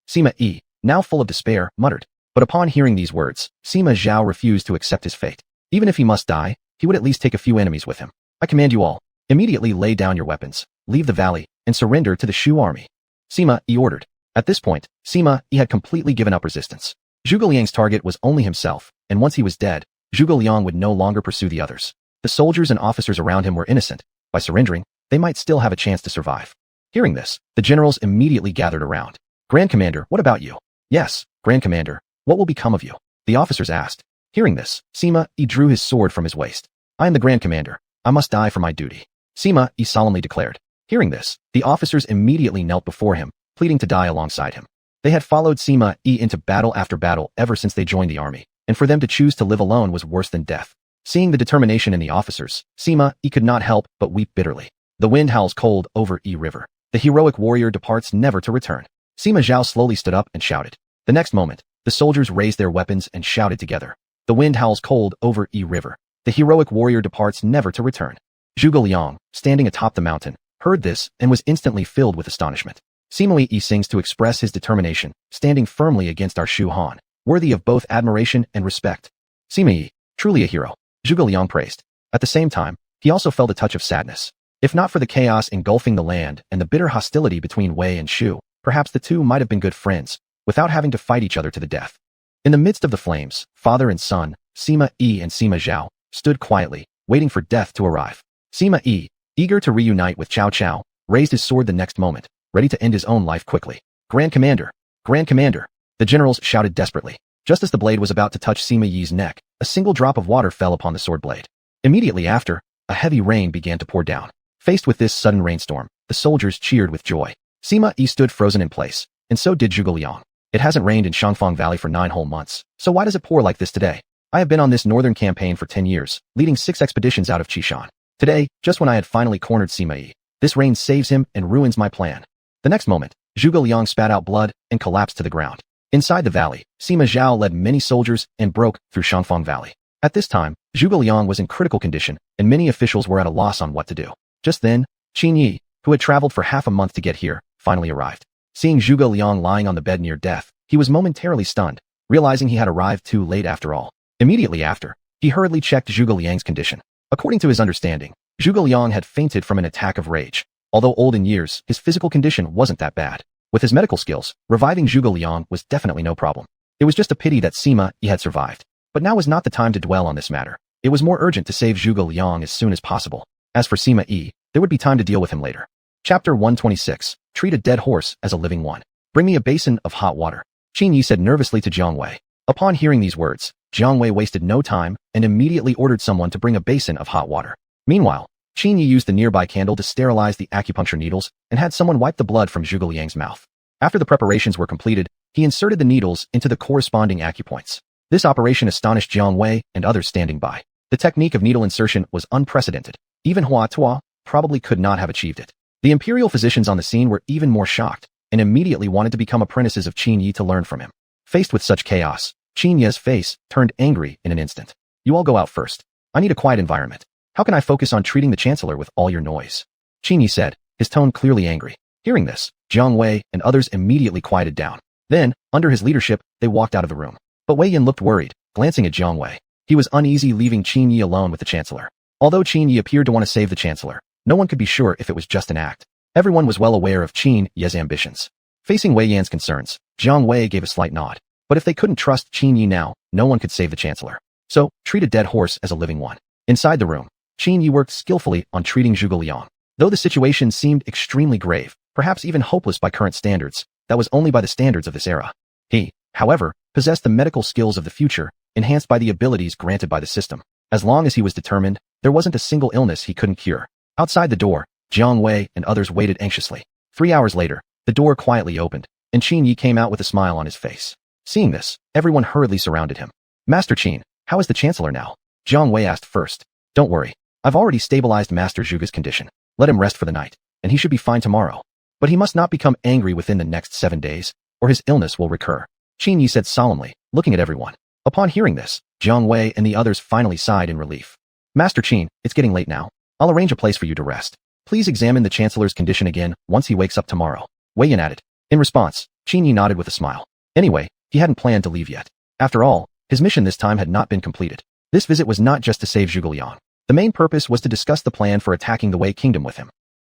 Sima Yi, now full of despair, muttered. But upon hearing these words, Sima Zhao refused to accept his fate. Even if he must die, he would at least take a few enemies with him. I command you all, immediately lay down your weapons, leave the valley, and surrender to the Shu army. Sima Yi ordered. At this point, Sima Yi had completely given up resistance. Zhuge Liang's target was only himself, and once he was dead, Zhuge Liang would no longer pursue the others. The soldiers and officers around him were innocent. By surrendering, they might still have a chance to survive. Hearing this, the generals immediately gathered around. Grand Commander, what about you? Yes, Grand Commander, what will become of you? The officers asked. Hearing this, Sima Yi drew his sword from his waist. I am the Grand Commander. I must die for my duty. Sima Yi solemnly declared. Hearing this, the officers immediately knelt before him, pleading to die alongside him. They had followed Sima Yi into battle after battle ever since they joined the army, and for them to choose to live alone was worse than death. Seeing the determination in the officers, Sima Yi could not help but weep bitterly. The wind howls cold over Yi River. The heroic warrior departs never to return. Sima Zhao slowly stood up and shouted. The next moment, the soldiers raised their weapons and shouted together. The wind howls cold over Yi River. The heroic warrior departs never to return. Zhuge Liang, standing atop the mountain, heard this and was instantly filled with astonishment. Sima Yi sings to express his determination, standing firmly against our Shu Han, worthy of both admiration and respect. Sima Yi, truly a hero, Zhuge Liang praised. At the same time, he also felt a touch of sadness. If not for the chaos engulfing the land and the bitter hostility between Wei and Shu, perhaps the two might have been good friends, without having to fight each other to the death. In the midst of the flames, father and son, Sima Yi and Sima Zhao, stood quietly, waiting for death to arrive. Sima Yi, eager to reunite with Cao Cao, raised his sword the next moment, ready to end his own life quickly. Grand Commander! Grand Commander! The generals shouted desperately. Just as the blade was about to touch Sima Yi's neck, a single drop of water fell upon the sword blade. Immediately after, a heavy rain began to pour down. Faced with this sudden rainstorm, the soldiers cheered with joy. Sima Yi stood frozen in place, and so did Zhuge Liang. It hasn't rained in Shangfang Valley for 9 whole months, so why does it pour like this today? I have been on this northern campaign for 10 years, leading 6 expeditions out of Qishan. Today, just when I had finally cornered Sima Yi, this rain saves him and ruins my plan. The next moment, Zhuge Liang spat out blood and collapsed to the ground. Inside the valley, Sima Zhao led many soldiers and broke through Shangfang Valley. At this time, Zhuge Liang was in critical condition, and many officials were at a loss on what to do. Just then, Qin Yi, who had traveled for half a month to get here, finally arrived. Seeing Zhuge Liang lying on the bed near death, he was momentarily stunned, realizing he had arrived too late after all. Immediately after, he hurriedly checked Zhuge Liang's condition. According to his understanding, Zhuge Liang had fainted from an attack of rage. Although old in years, his physical condition wasn't that bad. With his medical skills, reviving Zhuge Liang was definitely no problem. It was just a pity that Sima Yi had survived. But now was not the time to dwell on this matter. It was more urgent to save Zhuge Liang as soon as possible. As for Sima Yi, there would be time to deal with him later. Chapter 126. Treat a dead horse as a living one. Bring me a basin of hot water. Qin Yi said nervously to Jiang Wei. Upon hearing these words, Jiang Wei wasted no time and immediately ordered someone to bring a basin of hot water. Meanwhile, Qin Yi used the nearby candle to sterilize the acupuncture needles and had someone wipe the blood from Zhuge Liang's mouth. After the preparations were completed, he inserted the needles into the corresponding acupoints. This operation astonished Jiang Wei and others standing by. The technique of needle insertion was unprecedented. Even Hua Tuo probably could not have achieved it. The imperial physicians on the scene were even more shocked and immediately wanted to become apprentices of Qin Yi to learn from him. Faced with such chaos, Qin Ye's face turned angry in an instant. You all go out first. I need a quiet environment. How can I focus on treating the chancellor with all your noise? Qin Yi said, his tone clearly angry. Hearing this, Jiang Wei and others immediately quieted down. Then, under his leadership, they walked out of the room. But Wei Yan looked worried, glancing at Jiang Wei. He was uneasy leaving Qin Yi alone with the chancellor. Although Qin Yi appeared to want to save the chancellor, no one could be sure if it was just an act. Everyone was well aware of Qin Yi's ambitions. Facing Wei Yan's concerns, Jiang Wei gave a slight nod. But if they couldn't trust Qin Yi now, no one could save the chancellor. So, treat a dead horse as a living one. Inside the room, Qin Yi worked skillfully on treating Zhuge Liang. Though the situation seemed extremely grave, perhaps even hopeless by current standards, that was only by the standards of this era. He, however, possessed the medical skills of the future, enhanced by the abilities granted by the system. As long as he was determined, there wasn't a single illness he couldn't cure. Outside the door, Jiang Wei and others waited anxiously. 3 hours later, the door quietly opened, and Qin Yi came out with a smile on his face. Seeing this, everyone hurriedly surrounded him. Master Qin, how is the chancellor now? Jiang Wei asked first. Don't worry. I've already stabilized Master Zhuge's condition. Let him rest for the night, and he should be fine tomorrow. But he must not become angry within the next 7 days, or his illness will recur. Qin Yi said solemnly, looking at everyone. Upon hearing this, Jiang Wei and the others finally sighed in relief. Master Qin, it's getting late now. I'll arrange a place for you to rest. Please examine the chancellor's condition again once he wakes up tomorrow. Wei Yan added. In response, Qin Yi nodded with a smile. Anyway, he hadn't planned to leave yet. After all, his mission this time had not been completed. This visit was not just to save Zhuge Liang. The main purpose was to discuss the plan for attacking the Wei kingdom with him.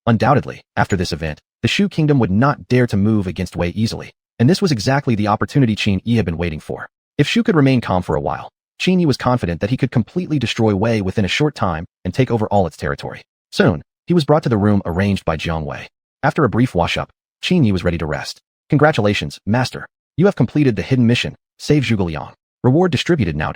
Undoubtedly, after this event, the Shu kingdom would not dare to move against Wei easily, and this was exactly the opportunity Qin Yi had been waiting for. If Shu could remain calm for a while, Qin Yi was confident that he could completely destroy Wei within a short time and take over all its territory. Soon, he was brought to the room arranged by Jiang Wei. After a brief wash-up, Qin Yi was ready to rest. Congratulations, Master. You have completed the hidden mission, Save Zhuge Liang. Reward distributed now.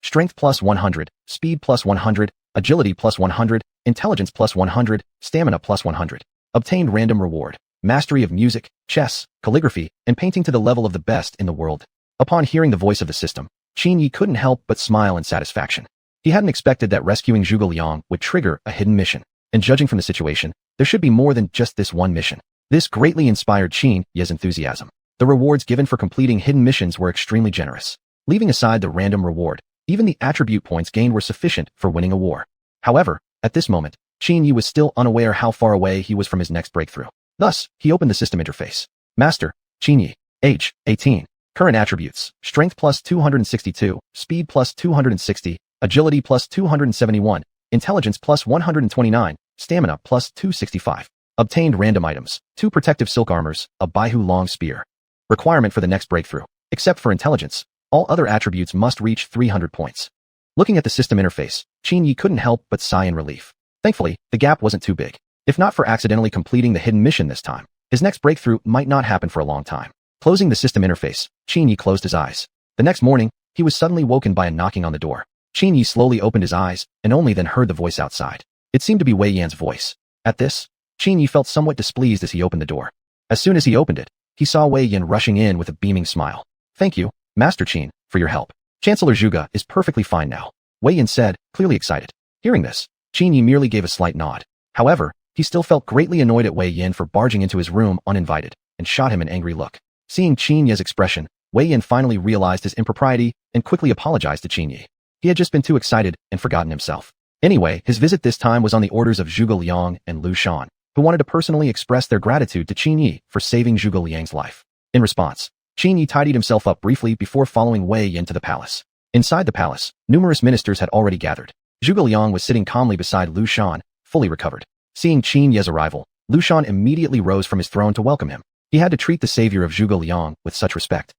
Strength plus 100, Speed plus 100, Agility plus 100, Intelligence plus 100, Stamina plus 100. Obtained random reward. Mastery of music, chess, calligraphy, and painting to the level of the best in the world. Upon hearing the voice of the system, Qin Yi couldn't help but smile in satisfaction. He hadn't expected that rescuing Zhuge Liang would trigger a hidden mission, and judging from the situation, there should be more than just this one mission. This greatly inspired Qin Yi's enthusiasm. The rewards given for completing hidden missions were extremely generous. Leaving aside the random reward, even the attribute points gained were sufficient for winning a war. However, at this moment, Qin Yi was still unaware how far away he was from his next breakthrough. Thus, he opened the system interface. Master, Qin Yi, age, 18. Current attributes, strength plus 262, speed plus 260, agility plus 271, intelligence plus 129, stamina plus 265. Obtained random items, 2 protective silk armors, a Baihu long spear. Requirement for the next breakthrough. Except for intelligence, all other attributes must reach 300 points. Looking at the system interface, Qin Yi couldn't help but sigh in relief. Thankfully, the gap wasn't too big. If not for accidentally completing the hidden mission this time, his next breakthrough might not happen for a long time. Closing the system interface, Qin Yi closed his eyes. The next morning, he was suddenly woken by a knocking on the door. Qin Yi slowly opened his eyes and only then heard the voice outside. It seemed to be Wei Yan's voice. At this, Qin Yi felt somewhat displeased as he opened the door. As soon as he opened it, he saw Wei Yan rushing in with a beaming smile. Thank you, Master Qin, for your help. Chancellor Zhuge is perfectly fine now, Wei Yan said, clearly excited. Hearing this, Qin Yi merely gave a slight nod. However, he still felt greatly annoyed at Wei Yan for barging into his room uninvited and shot him an angry look. Seeing Qin Yi's expression, Wei Yan finally realized his impropriety and quickly apologized to Qin Yi. He had just been too excited and forgotten himself. Anyway, his visit this time was on the orders of Zhuge Liang and Lu Shan, who wanted to personally express their gratitude to Qin Yi for saving Zhuge Liang's life. In response, Qin Yi tidied himself up briefly before following Wei Yan to the palace. Inside the palace, numerous ministers had already gathered. Zhuge Liang was sitting calmly beside Lu Shan, fully recovered. Seeing Qin Yi's arrival, Lu Shan immediately rose from his throne to welcome him. He had to treat the savior of Zhuge Liang with such respect.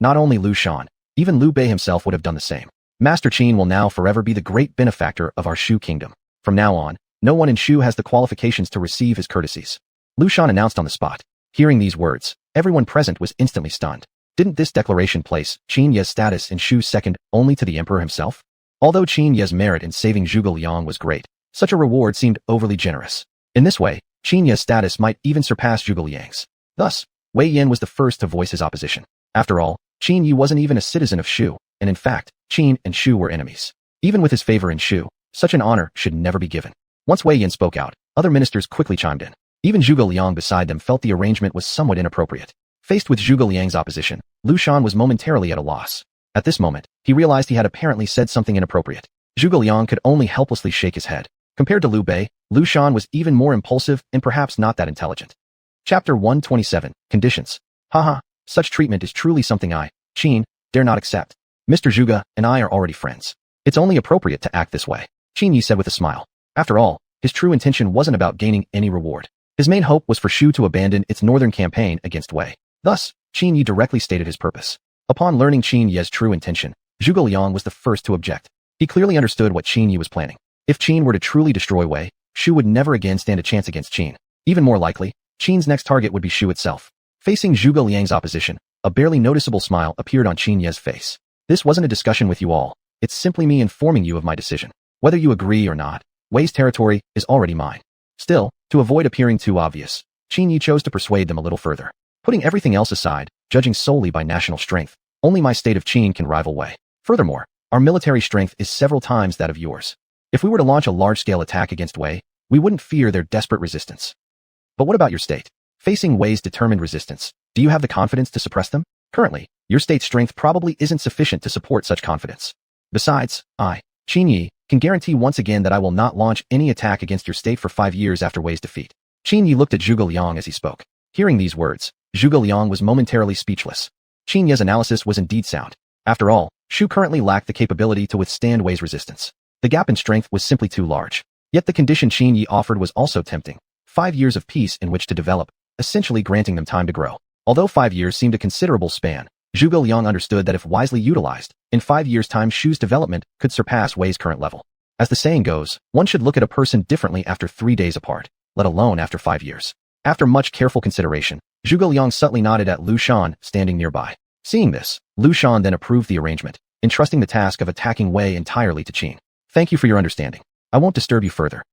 Not only Lu Shan, even Liu Bei himself would have done the same. Master Qin will now forever be the great benefactor of our Shu kingdom. From now on, no one in Shu has the qualifications to receive his courtesies. Lu Shan announced on the spot. Hearing these words, everyone present was instantly stunned. Didn't this declaration place Qin Yi's status in Shu second only to the emperor himself? Although Qin Yi's merit in saving Zhuge Liang was great, such a reward seemed overly generous. In this way, Qin Yi's status might even surpass Zhuge Liang's. Thus, Wei Yan was the first to voice his opposition. After all, Qin Yi wasn't even a citizen of Shu, and in fact, Qin and Shu were enemies. Even with his favor in Shu, such an honor should never be given. Once Wei Yan spoke out, other ministers quickly chimed in. Even Zhuge Liang beside them felt the arrangement was somewhat inappropriate. Faced with Zhuge Liang's opposition, Lu Shan was momentarily at a loss. At this moment, he realized he had apparently said something inappropriate. Zhuge Liang could only helplessly shake his head. Compared to Liu Bei, Lu Shan was even more impulsive and perhaps not that intelligent. Chapter 127, Conditions. Haha, such treatment is truly something I, Qin, dare not accept. Mr. Zhuge and I are already friends. It's only appropriate to act this way, Qin Yi said with a smile. After all, his true intention wasn't about gaining any reward. His main hope was for Shu to abandon its northern campaign against Wei. Thus, Qin Yi directly stated his purpose. Upon learning Qin Yi's true intention, Zhuge Liang was the first to object. He clearly understood what Qin Yi was planning. If Qin were to truly destroy Wei, Shu would never again stand a chance against Qin. Even more likely, Qin's next target would be Shu itself. Facing Zhuge Liang's opposition, a barely noticeable smile appeared on Qin Yi's face. This wasn't a discussion with you all. It's simply me informing you of my decision. Whether you agree or not, Wei's territory is already mine. Still, to avoid appearing too obvious, Qin Yi chose to persuade them a little further. Putting everything else aside, judging solely by national strength, only my state of Qin can rival Wei. Furthermore, our military strength is several times that of yours. If we were to launch a large-scale attack against Wei, we wouldn't fear their desperate resistance. But what about your state? Facing Wei's determined resistance, do you have the confidence to suppress them? Currently, your state's strength probably isn't sufficient to support such confidence. Besides, I, Qin Yi, can guarantee once again that I will not launch any attack against your state for 5 years after Wei's defeat. Qin Yi looked at Zhuge Liang as he spoke. Hearing these words, Zhuge Liang was momentarily speechless. Qin Yi's analysis was indeed sound. After all, Shu currently lacked the capability to withstand Wei's resistance. The gap in strength was simply too large. Yet the condition Qin Yi offered was also tempting. 5 years of peace in which to develop, essentially granting them time to grow. Although 5 years seemed a considerable span, Zhuge Liang understood that if wisely utilized, in 5 years' time Shu's development could surpass Wei's current level. As the saying goes, one should look at a person differently after 3 days apart, let alone after 5 years. After much careful consideration, Zhuge Liang subtly nodded at Lu Shan standing nearby. Seeing this, Lu Shan then approved the arrangement, entrusting the task of attacking Wei entirely to Qin. Thank you for your understanding. I won't disturb you further.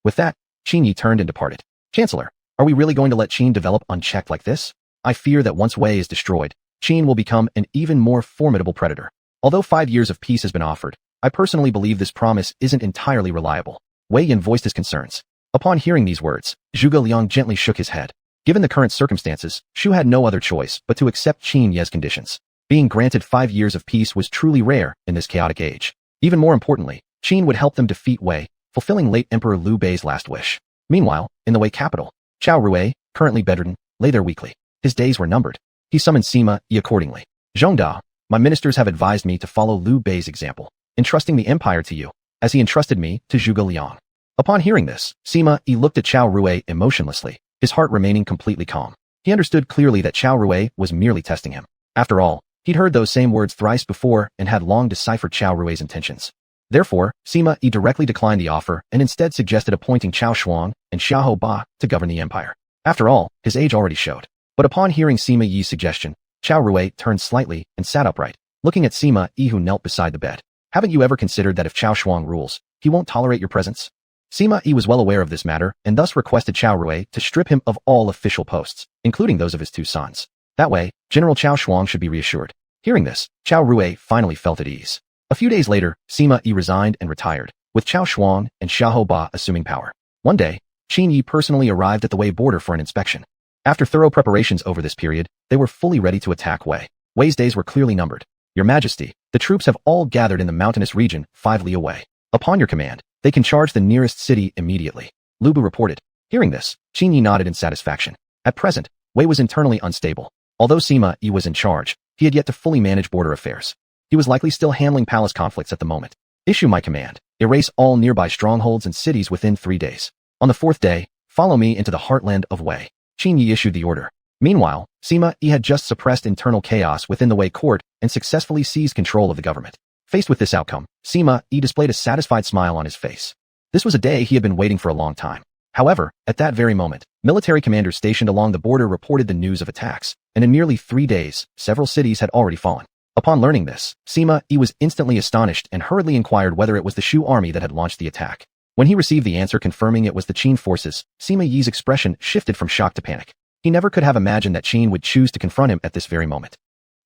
With that, Qin Yi turned and departed. Chancellor, are we really going to let Qin develop unchecked like this? I fear that once Wei is destroyed, Qin will become an even more formidable predator. Although 5 years of peace has been offered, I personally believe this promise isn't entirely reliable. Wei Yan voiced his concerns. Upon hearing these words, Zhuge Liang gently shook his head. Given the current circumstances, Shu had no other choice but to accept Qin Yi's conditions. Being granted 5 years of peace was truly rare in this chaotic age. Even more importantly, Qin would help them defeat Wei, fulfilling late Emperor Liu Bei's last wish. Meanwhile, in the Wei capital, Chao Rui, currently bedridden, lay there weakly. His days were numbered. He summoned Sima Yi accordingly. Zhongda, my ministers have advised me to follow Liu Bei's example, entrusting the empire to you, as he entrusted me to Zhuge Liang. Upon hearing this, Sima Yi looked at Chao Rui emotionlessly, his heart remaining completely calm. He understood clearly that Chao Rui was merely testing him. After all, he'd heard those same words thrice before and had long deciphered Chao Rui's intentions. Therefore, Sima Yi directly declined the offer and instead suggested appointing Chao Shuang and Xiahou Ba to govern the empire. After all, his age already showed. But upon hearing Sima Yi's suggestion, Chao Rui turned slightly and sat upright, looking at Sima Yi who knelt beside the bed. Haven't you ever considered that if Chao Shuang rules, he won't tolerate your presence? Sima Yi was well aware of this matter and thus requested Chao Rui to strip him of all official posts, including those of his 2 sons. That way, General Chao Shuang should be reassured. Hearing this, Chao Rui finally felt at ease. A few days later, Sima Yi resigned and retired, with Chao Shuang and Xiahou Ba assuming power. One day, Qin Yi personally arrived at the Wei border for an inspection. After thorough preparations over this period, they were fully ready to attack Wei. Wei's days were clearly numbered. Your Majesty, the troops have all gathered in the mountainous region 5 li away. Upon your command, they can charge the nearest city immediately, Lu Bu reported. Hearing this, Qin Yi nodded in satisfaction. At present, Wei was internally unstable. Although Sima Yi was in charge, he had yet to fully manage border affairs. He was likely still handling palace conflicts at the moment. Issue my command. Erase all nearby strongholds and cities within 3 days. On the 4th day, follow me into the heartland of Wei. Qin Yi issued the order. Meanwhile, Sima Yi had just suppressed internal chaos within the Wei court and successfully seized control of the government. Faced with this outcome, Sima Yi displayed a satisfied smile on his face. This was a day he had been waiting for a long time. However, at that very moment, military commanders stationed along the border reported the news of attacks, and in merely 3 days, several cities had already fallen. Upon learning this, Sima Yi was instantly astonished and hurriedly inquired whether it was the Shu army that had launched the attack. When he received the answer confirming it was the Qin forces, Sima Yi's expression shifted from shock to panic. He never could have imagined that Qin would choose to confront him at this very moment.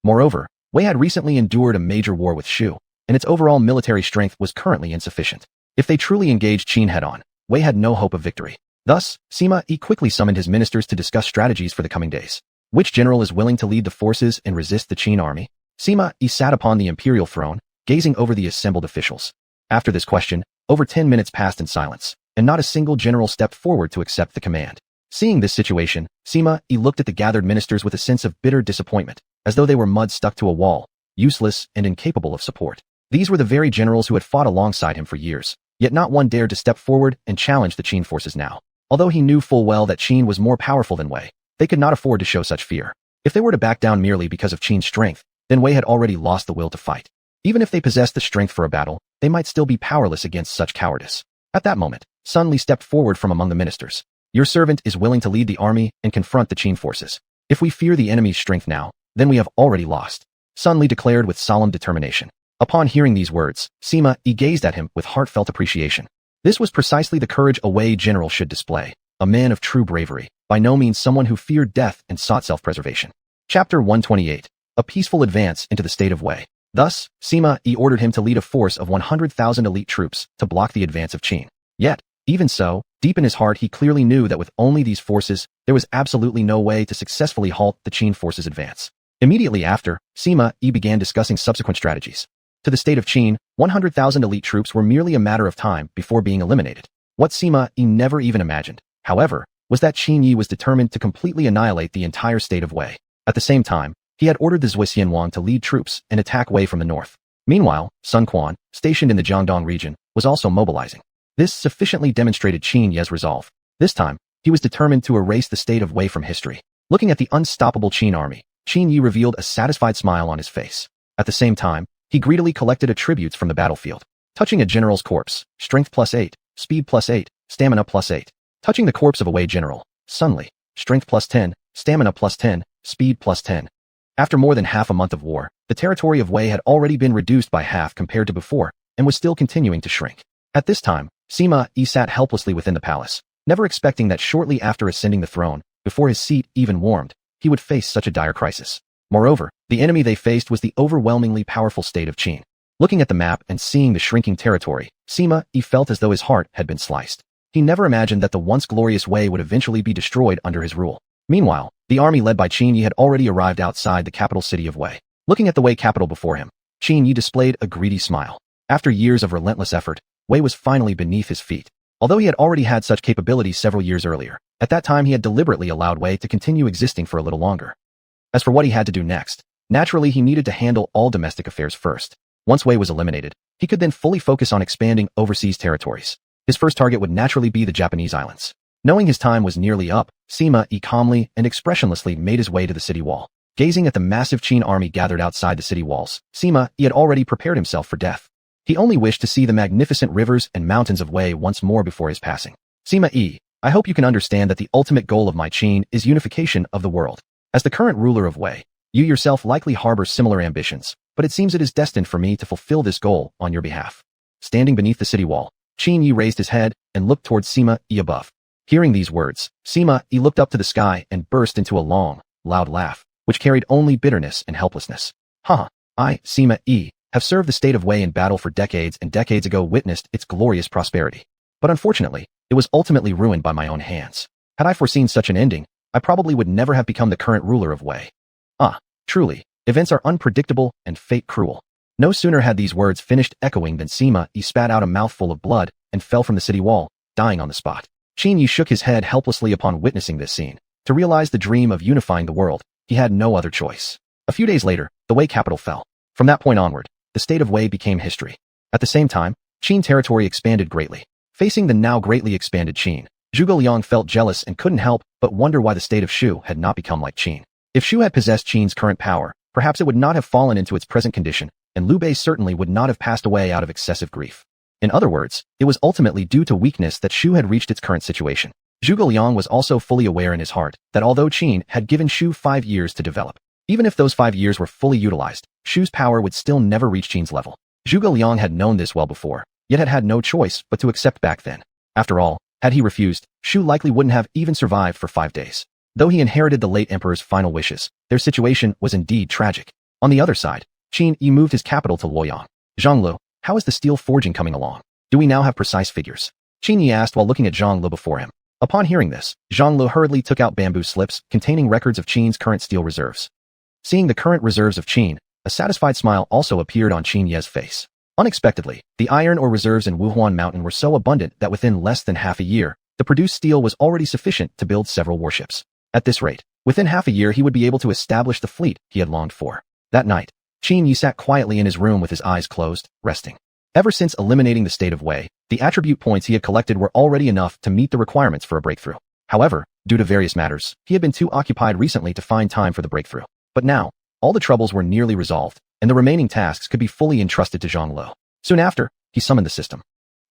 Moreover, Wei had recently endured a major war with Shu, and its overall military strength was currently insufficient. If they truly engaged Qin head-on, Wei had no hope of victory. Thus, Sima Yi quickly summoned his ministers to discuss strategies for the coming days. Which general is willing to lead the forces and resist the Qin army? Sima Yi sat upon the imperial throne, gazing over the assembled officials. After this question, over 10 minutes passed in silence, and not a single general stepped forward to accept the command. Seeing this situation, Sima Yi looked at the gathered ministers with a sense of bitter disappointment, as though they were mud stuck to a wall, useless and incapable of support. These were the very generals who had fought alongside him for years, yet not one dared to step forward and challenge the Qin forces now. Although he knew full well that Qin was more powerful than Wei, they could not afford to show such fear. If they were to back down merely because of Qin's strength, then Wei had already lost the will to fight. Even if they possessed the strength for a battle, they might still be powerless against such cowardice. At that moment, Sun Li stepped forward from among the ministers. Your servant is willing to lead the army and confront the Qin forces. If we fear the enemy's strength now, then we have already lost, Sun Li declared with solemn determination. Upon hearing these words, Sima Yi gazed at him with heartfelt appreciation. This was precisely the courage a Wei general should display, a man of true bravery, by no means someone who feared death and sought self-preservation. Chapter 128. A peaceful advance into the state of Wei. Thus, Sima Yi ordered him to lead a force of 100,000 elite troops to block the advance of Qin. Yet, even so, deep in his heart he clearly knew that with only these forces, there was absolutely no way to successfully halt the Qin forces' advance. Immediately after, Sima Yi began discussing subsequent strategies. To the state of Qin, 100,000 elite troops were merely a matter of time before being eliminated. What Sima Yi never even imagined, however, was that Qin Yi was determined to completely annihilate the entire state of Wei. At the same time, he had ordered the Zhuxianwang to lead troops and attack Wei from the north. Meanwhile, Sun Quan, stationed in the Jiangdong region, was also mobilizing. This sufficiently demonstrated Qin Ye's resolve. This time, he was determined to erase the state of Wei from history. Looking at the unstoppable Qin army, Qin Yi revealed a satisfied smile on his face. At the same time, he greedily collected attributes from the battlefield. Touching a general's corpse, strength +8, speed +8, stamina +8. Touching the corpse of a Wei general, Sun Li, strength +10, stamina +10, speed +10. After more than half a month of war, the territory of Wei had already been reduced by half compared to before, and was still continuing to shrink. At this time, Sima Yi sat helplessly within the palace, never expecting that shortly after ascending the throne, before his seat even warmed, he would face such a dire crisis. Moreover, the enemy they faced was the overwhelmingly powerful state of Qin. Looking at the map and seeing the shrinking territory, Sima Yi felt as though his heart had been sliced. He never imagined that the once glorious Wei would eventually be destroyed under his rule. Meanwhile, the army led by Qin Yi had already arrived outside the capital city of Wei. Looking at the Wei capital before him, Qin Yi displayed a greedy smile. After years of relentless effort, Wei was finally beneath his feet. Although he had already had such capabilities several years earlier, at that time he had deliberately allowed Wei to continue existing for a little longer. As for what he had to do next, naturally he needed to handle all domestic affairs first. Once Wei was eliminated, he could then fully focus on expanding overseas territories. His first target would naturally be the Japanese islands. Knowing his time was nearly up, Sima Yi calmly and expressionlessly made his way to the city wall. Gazing at the massive Qin army gathered outside the city walls, Sima Yi had already prepared himself for death. He only wished to see the magnificent rivers and mountains of Wei once more before his passing. Sima Yi, I hope you can understand that the ultimate goal of my Qin is unification of the world. As the current ruler of Wei, you yourself likely harbor similar ambitions, but it seems it is destined for me to fulfill this goal on your behalf. Standing beneath the city wall, Qin Yi raised his head and looked towards Sima Yi above. Hearing these words, Sima Yi looked up to the sky and burst into a long, loud laugh, which carried only bitterness and helplessness. Ha! I, Sima Yi, have served the state of Wei in battle for decades and decades ago witnessed its glorious prosperity. But unfortunately, it was ultimately ruined by my own hands. Had I foreseen such an ending, I probably would never have become the current ruler of Wei. Ah, truly, events are unpredictable and fate cruel. No sooner had these words finished echoing than Sima Yi spat out a mouthful of blood and fell from the city wall, dying on the spot. Qin Yi shook his head helplessly upon witnessing this scene. To realize the dream of unifying the world, he had no other choice. A few days later, the Wei capital fell. From that point onward, the state of Wei became history. At the same time, Qin territory expanded greatly. Facing the now greatly expanded Qin, Zhuge Liang felt jealous and couldn't help but wonder why the state of Shu had not become like Qin. If Shu had possessed Qin's current power, perhaps it would not have fallen into its present condition, and Liu Bei certainly would not have passed away out of excessive grief. In other words, it was ultimately due to weakness that Shu had reached its current situation. Zhuge Liang was also fully aware in his heart that although Qin had given Shu 5 years to develop, even if those 5 years were fully utilized, Shu's power would still never reach Qin's level. Zhuge Liang had known this well before, yet had had no choice but to accept back then. After all, had he refused, Shu likely wouldn't have even survived for 5 days. Though he inherited the late emperor's final wishes, their situation was indeed tragic. On the other side, Qin Yi moved his capital to Luoyang. Zhanglu, how is the steel forging coming along? Do we now have precise figures? Qin Yi asked while looking at Zhanglu before him. Upon hearing this, Zhang Lu hurriedly took out bamboo slips containing records of Qin's current steel reserves. Seeing the current reserves of Qin, a satisfied smile also appeared on Qin Ye's face. Unexpectedly, the iron ore reserves in Wuhuan Mountain were so abundant that within less than half a year, the produced steel was already sufficient to build several warships. At this rate, within half a year he would be able to establish the fleet he had longed for. That night, Qin Yi sat quietly in his room with his eyes closed, resting. Ever since eliminating the state of Wei, the attribute points he had collected were already enough to meet the requirements for a breakthrough. However, due to various matters, he had been too occupied recently to find time for the breakthrough. But now, all the troubles were nearly resolved, and the remaining tasks could be fully entrusted to Zhang Lu. Soon after, he summoned the system.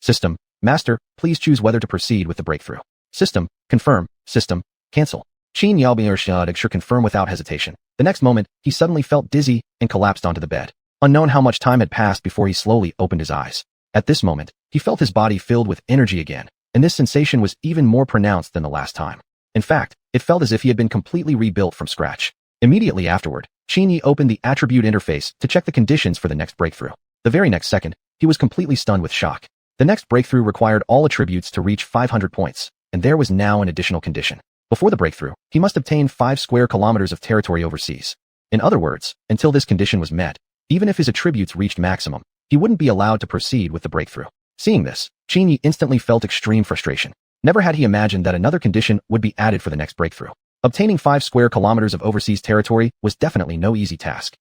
System, Master, please choose whether to proceed with the breakthrough. System, confirm. System, cancel. Qin Yaobingsha confirmed without hesitation. The next moment, he suddenly felt dizzy and collapsed onto the bed. Unknown how much time had passed before he slowly opened his eyes. At this moment, he felt his body filled with energy again, and this sensation was even more pronounced than the last time. In fact, it felt as if he had been completely rebuilt from scratch. Immediately afterward, Qin Yi opened the attribute interface to check the conditions for the next breakthrough. The very next second, he was completely stunned with shock. The next breakthrough required all attributes to reach 500 points, and there was now an additional condition. Before the breakthrough, he must obtain 5 square kilometers of territory overseas. In other words, until this condition was met, even if his attributes reached maximum, he wouldn't be allowed to proceed with the breakthrough. Seeing this, Qin Yi instantly felt extreme frustration. Never had he imagined that another condition would be added for the next breakthrough. Obtaining 5 square kilometers of overseas territory was definitely no easy task.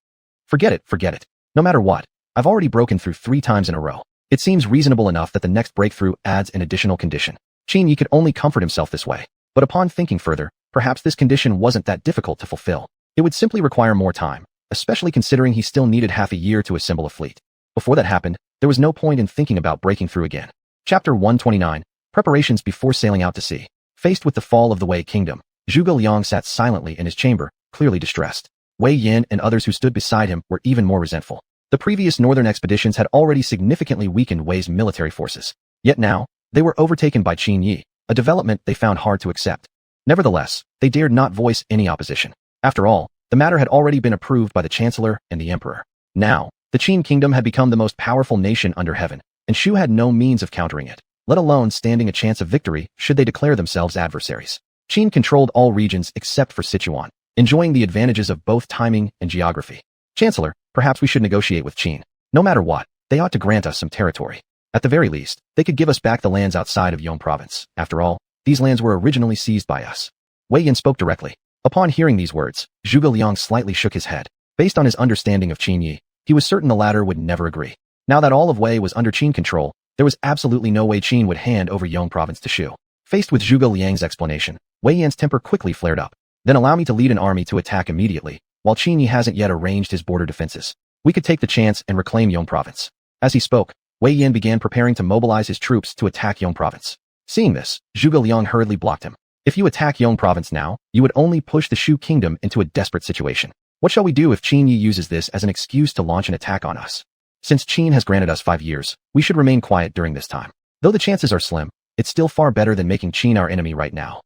Forget it. No matter what, I've already broken through 3 times in a row. It seems reasonable enough that the next breakthrough adds an additional condition. Qin Yi could only comfort himself this way. But upon thinking further, perhaps this condition wasn't that difficult to fulfill. It would simply require more time, especially considering he still needed half a year to assemble a fleet. Before that happened, there was no point in thinking about breaking through again. Chapter 129, Preparations before sailing out to sea. Faced with the fall of the Wei kingdom, Zhuge Liang sat silently in his chamber, clearly distressed. Wei Yin and others who stood beside him were even more resentful. The previous northern expeditions had already significantly weakened Wei's military forces. Yet now, they were overtaken by Qin Yi, a development they found hard to accept. Nevertheless, they dared not voice any opposition. After all, the matter had already been approved by the Chancellor and the Emperor. Now, the Qin kingdom had become the most powerful nation under heaven, and Shu had no means of countering it, let alone standing a chance of victory should they declare themselves adversaries. Qin controlled all regions except for Sichuan, enjoying the advantages of both timing and geography. Chancellor, perhaps we should negotiate with Qin. No matter what, they ought to grant us some territory. At the very least, they could give us back the lands outside of Yong province. After all, these lands were originally seized by us. Wei Yin spoke directly. Upon hearing these words, Zhuge Liang slightly shook his head. Based on his understanding of Qin Yi, he was certain the latter would never agree. Now that all of Wei was under Qin control, there was absolutely no way Qin would hand over Yong province to Shu. Faced with Zhuge Liang's explanation, Wei Yan's temper quickly flared up. Then allow me to lead an army to attack immediately, while Qin Yi hasn't yet arranged his border defenses. We could take the chance and reclaim Yong province. As he spoke, Wei Yan began preparing to mobilize his troops to attack Yong province. Seeing this, Zhuge Liang hurriedly blocked him. If you attack Yong province now, you would only push the Shu kingdom into a desperate situation. What shall we do if Qin Yi uses this as an excuse to launch an attack on us? Since Qin has granted us 5 years, we should remain quiet during this time. Though the chances are slim, it's still far better than making Qin our enemy right now.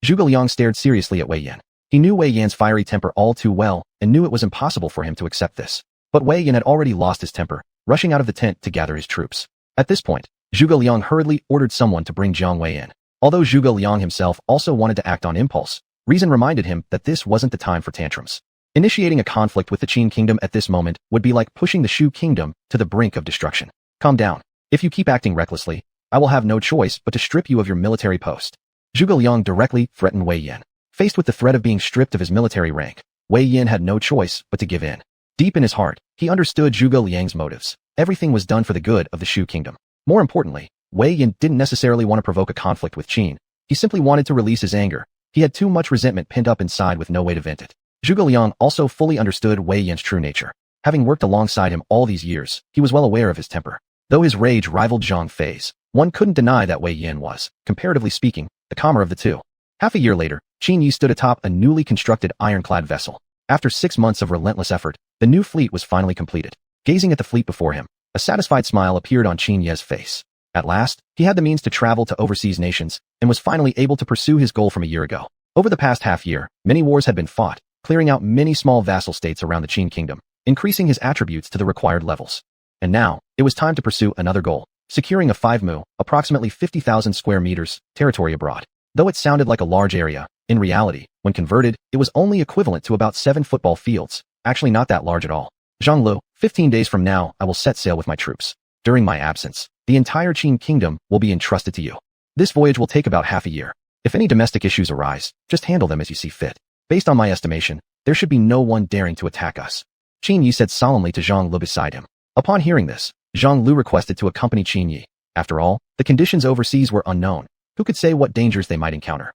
Zhuge Liang stared seriously at Wei Yan. He knew Wei Yan's fiery temper all too well and knew it was impossible for him to accept this. But Wei Yan had already lost his temper, rushing out of the tent to gather his troops. At this point, Zhuge Liang hurriedly ordered someone to bring Jiang Wei in. Although Zhuge Liang himself also wanted to act on impulse, reason reminded him that this wasn't the time for tantrums. Initiating a conflict with the Qin kingdom at this moment would be like pushing the Shu kingdom to the brink of destruction. Calm down. If you keep acting recklessly, I will have no choice but to strip you of your military post. Zhuge Liang directly threatened Wei Yan. Faced with the threat of being stripped of his military rank, Wei Yan had no choice but to give in. Deep in his heart, he understood Zhuge Liang's motives. Everything was done for the good of the Shu kingdom. More importantly, Wei Yan didn't necessarily want to provoke a conflict with Qin. He simply wanted to release his anger. He had too much resentment pinned up inside with no way to vent it. Zhuge Liang also fully understood Wei Yan's true nature. Having worked alongside him all these years, he was well aware of his temper. Though his rage rivaled Zhang Fei's, one couldn't deny that Wei Yan was, comparatively speaking, the calmer of the two. Half a year later, Qin Yi stood atop a newly constructed ironclad vessel. After 6 months of relentless effort, the new fleet was finally completed. Gazing at the fleet before him, a satisfied smile appeared on Qin Ye's face. At last, he had the means to travel to overseas nations and was finally able to pursue his goal from a year ago. Over the past half year, many wars had been fought, clearing out many small vassal states around the Qin kingdom, increasing his attributes to the required levels. And now, it was time to pursue another goal, securing a 5 mu, approximately 50,000 square meters, territory abroad. Though it sounded like a large area, in reality, when converted, it was only equivalent to about 7 football fields, actually not that large at all. Zhonglu, 15 days from now, I will set sail with my troops. During my absence, the entire Qin kingdom will be entrusted to you. This voyage will take about half a year. If any domestic issues arise, just handle them as you see fit. Based on my estimation, there should be no one daring to attack us. Qin Yi said solemnly to Zhang Lu beside him. Upon hearing this, Zhang Lu requested to accompany Qin Yi. After all, the conditions overseas were unknown. Who could say what dangers they might encounter?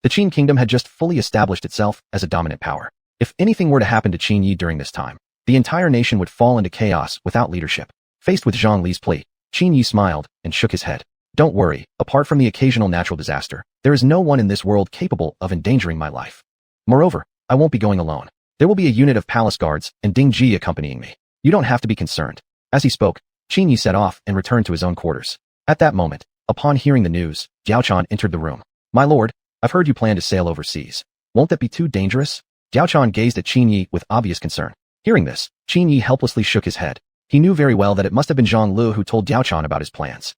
The Qin kingdom had just fully established itself as a dominant power. If anything were to happen to Qin Yi during this time, the entire nation would fall into chaos without leadership. Faced with Zhang Li's plea, Qin Yi smiled and shook his head. Don't worry, apart from the occasional natural disaster, there is no one in this world capable of endangering my life. Moreover, I won't be going alone. There will be a unit of palace guards and Ding Ji accompanying me. You don't have to be concerned. As he spoke, Qin Yi set off and returned to his own quarters. At that moment, upon hearing the news, Jiao Chan entered the room. My lord, I've heard you plan to sail overseas. Won't that be too dangerous? Jiao Chan gazed at Qin Yi with obvious concern. Hearing this, Qin Yi helplessly shook his head. He knew very well that it must have been Zhang Lu who told Jiao Chan about his plans.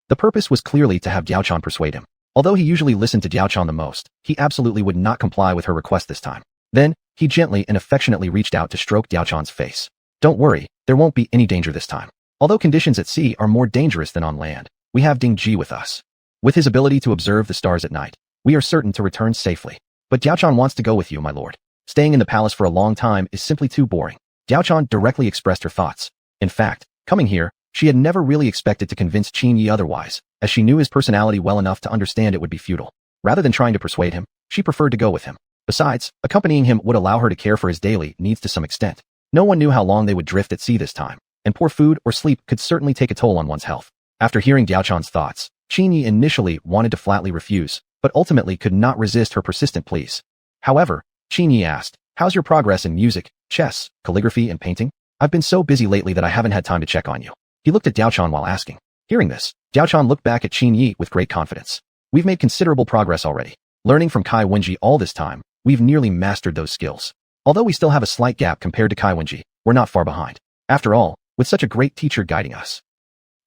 The purpose was clearly to have Jiao Chan persuade him. Although he usually listened to Jiao Chan the most, he absolutely would not comply with her request this time. Then, he gently and affectionately reached out to stroke Jiao Chan's face. Don't worry, there won't be any danger this time. Although conditions at sea are more dangerous than on land, we have Ding Ji with us. With his ability to observe the stars at night, we are certain to return safely. But Jiao Chan wants to go with you, my lord. Staying in the palace for a long time is simply too boring. Jiao Chan directly expressed her thoughts. In fact, coming here, she had never really expected to convince Qin Yi otherwise, as she knew his personality well enough to understand it would be futile. Rather than trying to persuade him, she preferred to go with him. Besides, accompanying him would allow her to care for his daily needs to some extent. No one knew how long they would drift at sea this time, and poor food or sleep could certainly take a toll on one's health. After hearing Jiao Chan's thoughts, Qin Yi initially wanted to flatly refuse, but ultimately could not resist her persistent pleas. However, Qin Yi asked, how's your progress in music, chess, calligraphy, and painting? I've been so busy lately that I haven't had time to check on you. He looked at Jiao Chan while asking. Hearing this, Jiao Chan looked back at Qin Yi with great confidence. We've made considerable progress already. Learning from Kai Wenji all this time, we've nearly mastered those skills. Although we still have a slight gap compared to Kai Wenji, we're not far behind. After all, with such a great teacher guiding us.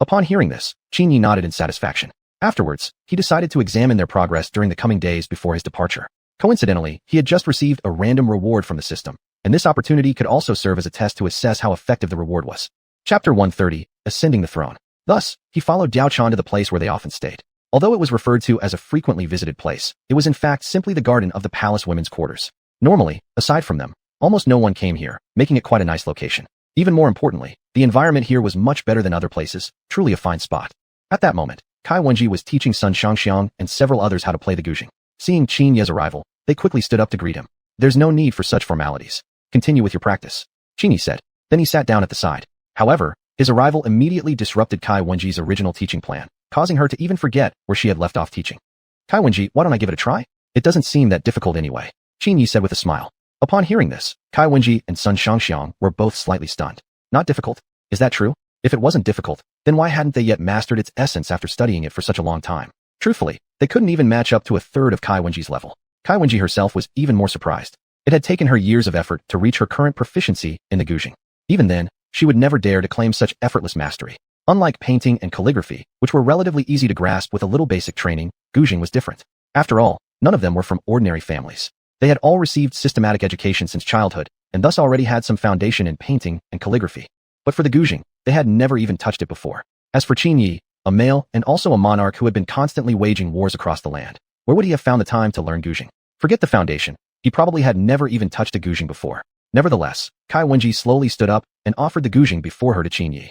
Upon hearing this, Qin Yi nodded in satisfaction. Afterwards, he decided to examine their progress during the coming days before his departure. Coincidentally, he had just received a random reward from the system, and this opportunity could also serve as a test to assess how effective the reward was. Chapter 130, Ascending the Throne. Thus, he followed Jiao Chan to the place where they often stayed. Although it was referred to as a frequently visited place, it was in fact simply the garden of the palace women's quarters. Normally, aside from them, almost no one came here, making it quite a nice location. Even more importantly, the environment here was much better than other places, truly a fine spot. At that moment, Kai Wenji was teaching Sun Shangxiang and several others how to play the guzheng. Seeing Qin Yi's arrival, they quickly stood up to greet him. There's no need for such formalities. Continue with your practice, Qin Yi said. Then he sat down at the side. However, his arrival immediately disrupted Kai Wenji's original teaching plan, causing her to even forget where she had left off teaching. Kai Wenji, why don't I give it a try? It doesn't seem that difficult anyway, Qin Yi said with a smile. Upon hearing this, Kai Wenji and Sun Shangxiang were both slightly stunned. Not difficult? Is that true? If it wasn't difficult, then why hadn't they yet mastered its essence after studying it for such a long time? Truthfully, they couldn't even match up to a third of Kai Wenji's level. Kai Wenji herself was even more surprised. It had taken her years of effort to reach her current proficiency in the guzheng. Even then, she would never dare to claim such effortless mastery. Unlike painting and calligraphy, which were relatively easy to grasp with a little basic training, guzheng was different. After all, none of them were from ordinary families. They had all received systematic education since childhood, and thus already had some foundation in painting and calligraphy. But for the guzheng, they had never even touched it before. As for Qin Yi, a male and also a monarch who had been constantly waging wars across the land, where would he have found the time to learn guzheng? Forget the foundation, he probably had never even touched a guzheng before. Nevertheless, Kai Wenji slowly stood up and offered the guzheng before her to Qin Yi.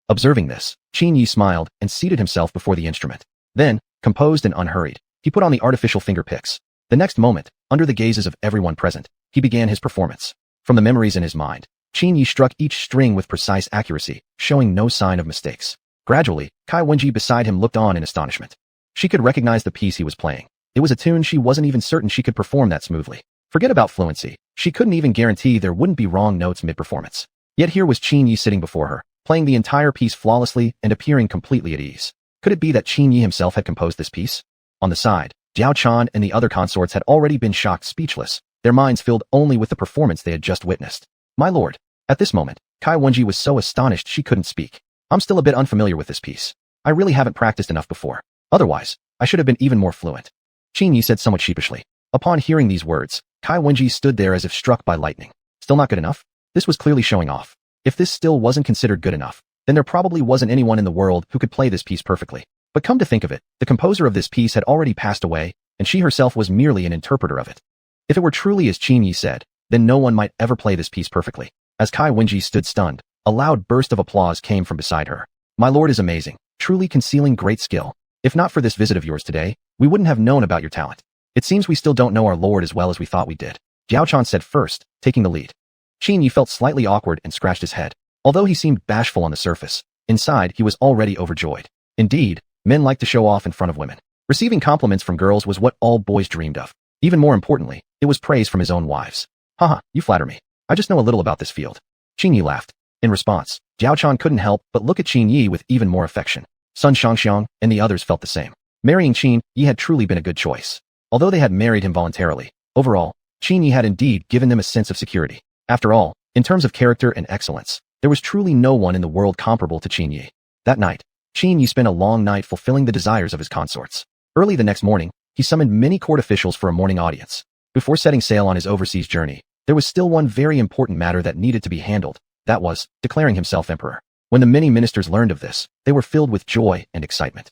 Observing this, Qin Yi smiled and seated himself before the instrument. Then, composed and unhurried, he put on the artificial finger picks. The next moment, under the gazes of everyone present, he began his performance. From the memories in his mind, Qin Yi struck each string with precise accuracy, showing no sign of mistakes. Gradually, Kai Wenji beside him looked on in astonishment. She could recognize the piece he was playing. It was a tune she wasn't even certain she could perform that smoothly. Forget about fluency, she couldn't even guarantee there wouldn't be wrong notes mid-performance. Yet here was Qin Yi sitting before her, playing the entire piece flawlessly and appearing completely at ease. Could it be that Qin Yi himself had composed this piece? On the side, Jiao Chan and the other consorts had already been shocked speechless, their minds filled only with the performance they had just witnessed. My lord. At this moment, Kai Wenji was so astonished she couldn't speak. I'm still a bit unfamiliar with this piece. I really haven't practiced enough before. Otherwise, I should have been even more fluent. Qin Yi said somewhat sheepishly. Upon hearing these words, Kai Wenji stood there as if struck by lightning. Still not good enough? This was clearly showing off. If this still wasn't considered good enough, then there probably wasn't anyone in the world who could play this piece perfectly. But come to think of it, the composer of this piece had already passed away, and she herself was merely an interpreter of it. If it were truly as Qin Yi said, then no one might ever play this piece perfectly. As Kai Wenji stood stunned, a loud burst of applause came from beside her. My lord is amazing, truly concealing great skill. If not for this visit of yours today, we wouldn't have known about your talent. It seems we still don't know our lord as well as we thought we did. Jiao Chan said first, taking the lead. Qin Yi felt slightly awkward and scratched his head. Although he seemed bashful on the surface, inside he was already overjoyed. Indeed, men like to show off in front of women. Receiving compliments from girls was what all boys dreamed of. Even more importantly, it was praise from his own wives. Haha, you flatter me. I just know a little about this field. Qin Yi laughed. In response, Jiao Chan couldn't help but look at Qin Yi with even more affection. Sun Shangxiang and the others felt the same. Marrying Qin Yi had truly been a good choice. Although they had married him voluntarily, overall, Qin Yi had indeed given them a sense of security. After all, in terms of character and excellence, there was truly no one in the world comparable to Qin Yi. That night, Qin Yi spent a long night fulfilling the desires of his consorts. Early the next morning, he summoned many court officials for a morning audience. Before setting sail on his overseas journey, there was still one very important matter that needed to be handled. That was, declaring himself emperor. When the many ministers learned of this, they were filled with joy and excitement.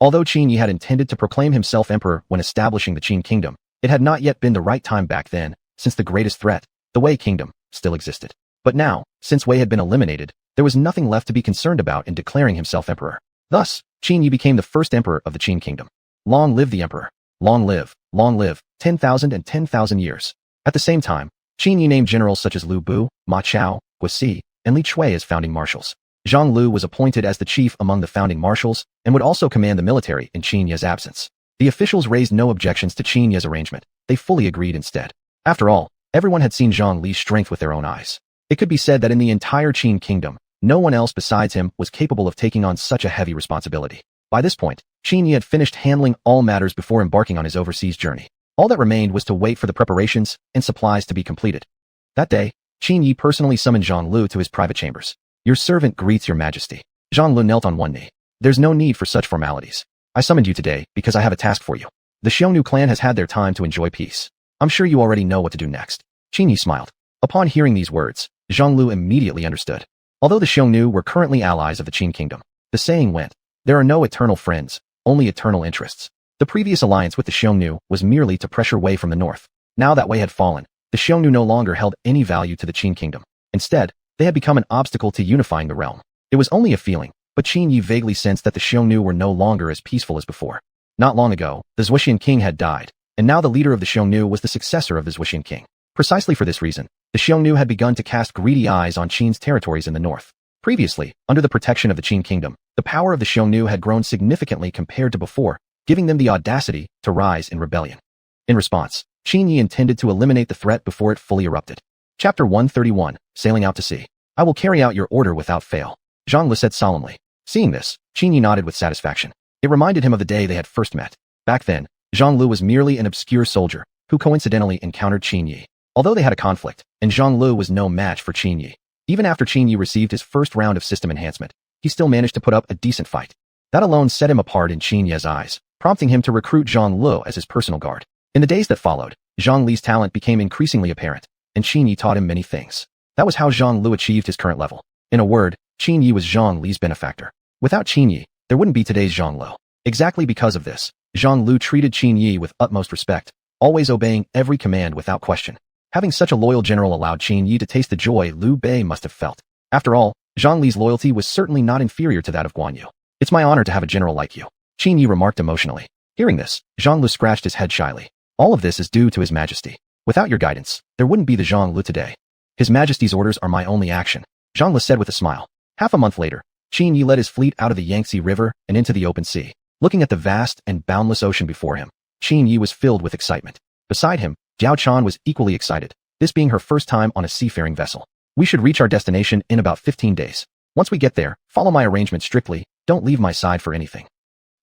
Although Qin Yi had intended to proclaim himself emperor when establishing the Qin kingdom, it had not yet been the right time back then, since the greatest threat, the Wei kingdom, still existed. But now, since Wei had been eliminated, there was nothing left to be concerned about in declaring himself emperor. Thus, Qin Yi became the first emperor of the Qin kingdom. Long live the emperor. Long live, 10,000 and 10,000 years. At the same time, Qin Yi named generals such as Lu Bu, Ma Chao, Guo Si, and Li Chui as founding marshals. Zhang Lu was appointed as the chief among the founding marshals and would also command the military in Qin Yi's absence. The officials raised no objections to Qin Yi's arrangement. They fully agreed instead. After all, everyone had seen Zhang Li's strength with their own eyes. It could be said that in the entire Qin kingdom, no one else besides him was capable of taking on such a heavy responsibility. By this point, Qin Yi had finished handling all matters before embarking on his overseas journey. All that remained was to wait for the preparations and supplies to be completed. That day, Qin Yi personally summoned Zhang Lu to his private chambers. Your servant greets your majesty. Zhang Lu knelt on one knee. There's no need for such formalities. I summoned you today because I have a task for you. The Xiongnu clan has had their time to enjoy peace. I'm sure you already know what to do next. Qin Yi smiled. Upon hearing these words, Zhang Lu immediately understood. Although the Xiongnu were currently allies of the Qin kingdom, the saying went, there are no eternal friends, only eternal interests. The previous alliance with the Xiongnu was merely to pressure Wei from the north. Now that Wei had fallen, the Xiongnu no longer held any value to the Qin kingdom. Instead, they had become an obstacle to unifying the realm. It was only a feeling, but Qin Yi vaguely sensed that the Xiongnu were no longer as peaceful as before. Not long ago, the Zhuxian king had died, and now the leader of the Xiongnu was the successor of the Zhuxian king. Precisely for this reason, the Xiongnu had begun to cast greedy eyes on Qin's territories in the north. Previously, under the protection of the Qin kingdom, the power of the Xiongnu had grown significantly compared to before, giving them the audacity to rise in rebellion. In response, Qin Yi intended to eliminate the threat before it fully erupted. Chapter 131, Sailing Out to Sea. I will carry out your order without fail, Zhang Lu said solemnly. Seeing this, Qin Yi nodded with satisfaction. It reminded him of the day they had first met. Back then, Zhang Lu was merely an obscure soldier, who coincidentally encountered Qin Yi. Although they had a conflict, and Zhang Lu was no match for Qin Yi. Even after Qin Yi received his first round of system enhancement, he still managed to put up a decent fight. That alone set him apart in Qin Yi's eyes, prompting him to recruit Zhang Lu as his personal guard. In the days that followed, Zhang Li's talent became increasingly apparent, and Qin Yi taught him many things. That was how Zhang Lu achieved his current level. In a word, Qin Yi was Zhang Li's benefactor. Without Qin Yi, there wouldn't be today's Zhang Lu. Exactly because of this, Zhang Lu treated Qin Yi with utmost respect, always obeying every command without question. Having such a loyal general allowed Qin Yi to taste the joy Liu Bei must have felt. After all, Zhang Li's loyalty was certainly not inferior to that of Guan Yu. It's my honor to have a general like you, Qin Yi remarked emotionally. Hearing this, Zhang Lu scratched his head shyly. All of this is due to His Majesty. Without your guidance, there wouldn't be the Zhang Lu today. His Majesty's orders are my only action, Zhang Lu said with a smile. Half a month later, Qin Yi led his fleet out of the Yangtze River and into the open sea. Looking at the vast and boundless ocean before him, Qin Yi was filled with excitement. Beside him, Jiao Chan was equally excited, this being her first time on a seafaring vessel. We should reach our destination in about 15 days. Once we get there, follow my arrangement strictly, don't leave my side for anything.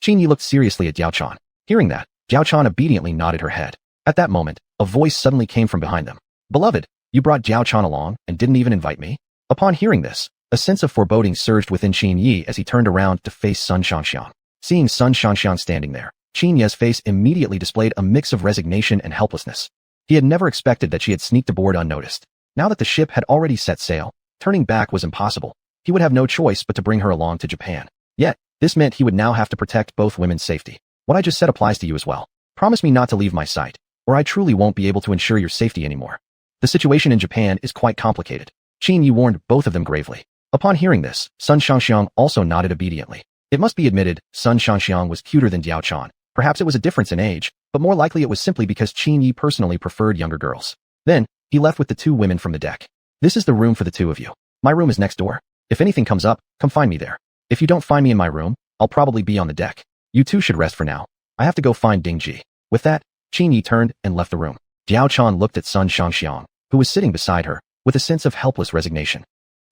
Qin Yi looked seriously at Jiao Chan. Hearing that, Jiao Chan obediently nodded her head. At that moment, a voice suddenly came from behind them. Beloved, you brought Jiao Chan along and didn't even invite me? Upon hearing this, a sense of foreboding surged within Qin Yi as he turned around to face Sun Shangxiang. Seeing Sun Shangxiang standing there, Qin Ye's face immediately displayed a mix of resignation and helplessness. He had never expected that she had sneaked aboard unnoticed. Now that the ship had already set sail, turning back was impossible. He would have no choice but to bring her along to Japan. Yet, this meant he would now have to protect both women's safety. What I just said applies to you as well. Promise me not to leave my sight, or I truly won't be able to ensure your safety anymore. The situation in Japan is quite complicated. Qin Yi warned both of them gravely. Upon hearing this, Sun Shangxiang also nodded obediently. It must be admitted, Sun Shangxiang was cuter than Diao Chan. Perhaps it was a difference in age, but more likely it was simply because Qin Yi personally preferred younger girls. Then, he left with the two women from the deck. This is the room for the two of you. My room is next door. If anything comes up, come find me there. If you don't find me in my room, I'll probably be on the deck. You two should rest for now. I have to go find Ding Ji. With that, Qin Yi turned and left the room. Diao Chan looked at Sun Shangxiang, who was sitting beside her, with a sense of helpless resignation.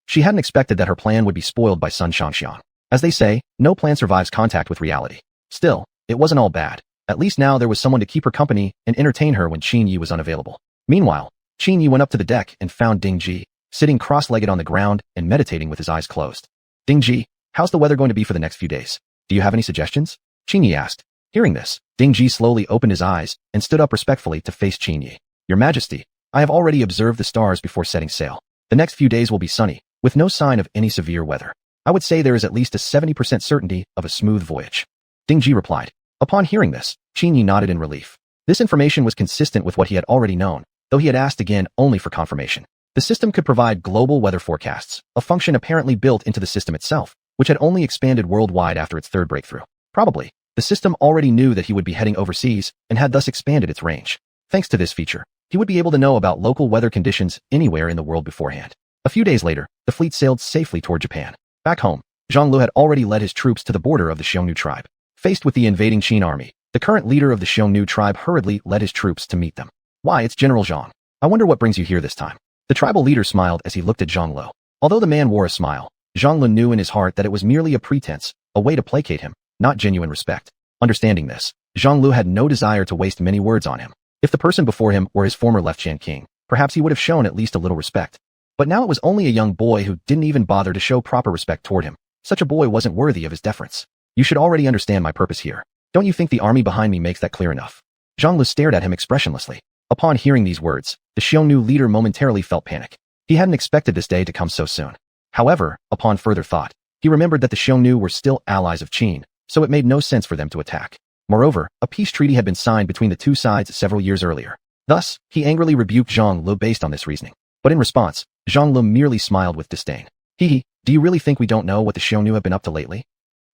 She hadn't expected that her plan would be spoiled by Sun Shangxiang. As they say, no plan survives contact with reality. Still, it wasn't all bad. At least now there was someone to keep her company and entertain her when Qin Yi was unavailable. Meanwhile, Qin Yi went up to the deck and found Ding Ji, sitting cross-legged on the ground and meditating with his eyes closed. Ding Ji, how's the weather going to be for the next few days? Do you have any suggestions? Qin Yi asked. Hearing this, Ding Ji slowly opened his eyes and stood up respectfully to face Qin Yi. Your Majesty, I have already observed the stars before setting sail. The next few days will be sunny, with no sign of any severe weather. I would say there is at least a 70% certainty of a smooth voyage. Ding Ji replied. Upon hearing this, Qin Yi nodded in relief. This information was consistent with what he had already known, though he had asked again only for confirmation. The system could provide global weather forecasts, a function apparently built into the system itself, which had only expanded worldwide after its third breakthrough. Probably, the system already knew that he would be heading overseas and had thus expanded its range. Thanks to this feature, he would be able to know about local weather conditions anywhere in the world beforehand. A few days later, the fleet sailed safely toward Japan. Back home, Zhang Lu had already led his troops to the border of the Xiongnu tribe. Faced with the invading Qin army, the current leader of the Xiongnu tribe hurriedly led his troops to meet them. Why, it's General Zhang. I wonder what brings you here this time. The tribal leader smiled as he looked at Zhang Lu. Although the man wore a smile, Zhang Lu knew in his heart that it was merely a pretense, a way to placate him, not genuine respect. Understanding this, Zhang Lu had no desire to waste many words on him. If the person before him were his former Left-Hand king, perhaps he would have shown at least a little respect. But now it was only a young boy who didn't even bother to show proper respect toward him. Such a boy wasn't worthy of his deference. You should already understand my purpose here. Don't you think the army behind me makes that clear enough? Zhang Lu stared at him expressionlessly. Upon hearing these words, the Xiongnu leader momentarily felt panic. He hadn't expected this day to come so soon. However, upon further thought, he remembered that the Xiongnu were still allies of Qin, so it made no sense for them to attack. Moreover, a peace treaty had been signed between the two sides several years earlier. Thus, he angrily rebuked Zhang Lu based on this reasoning. But in response, Zhang Lu merely smiled with disdain. Hee, do you really think we don't know what the Xiongnu have been up to lately?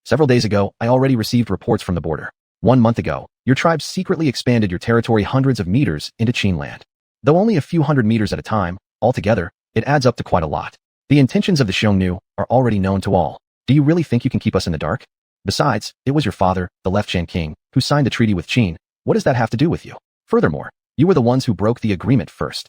Several days ago, I already received reports from the border. 1 month ago, your tribe secretly expanded your territory hundreds of meters into Qin land. Though only a few hundred meters at a time, altogether, it adds up to quite a lot. The intentions of the Xiongnu are already known to all. Do you really think you can keep us in the dark? Besides, it was your father, the Left-Hand king, who signed the treaty with Qin. What does that have to do with you? Furthermore, you were the ones who broke the agreement first.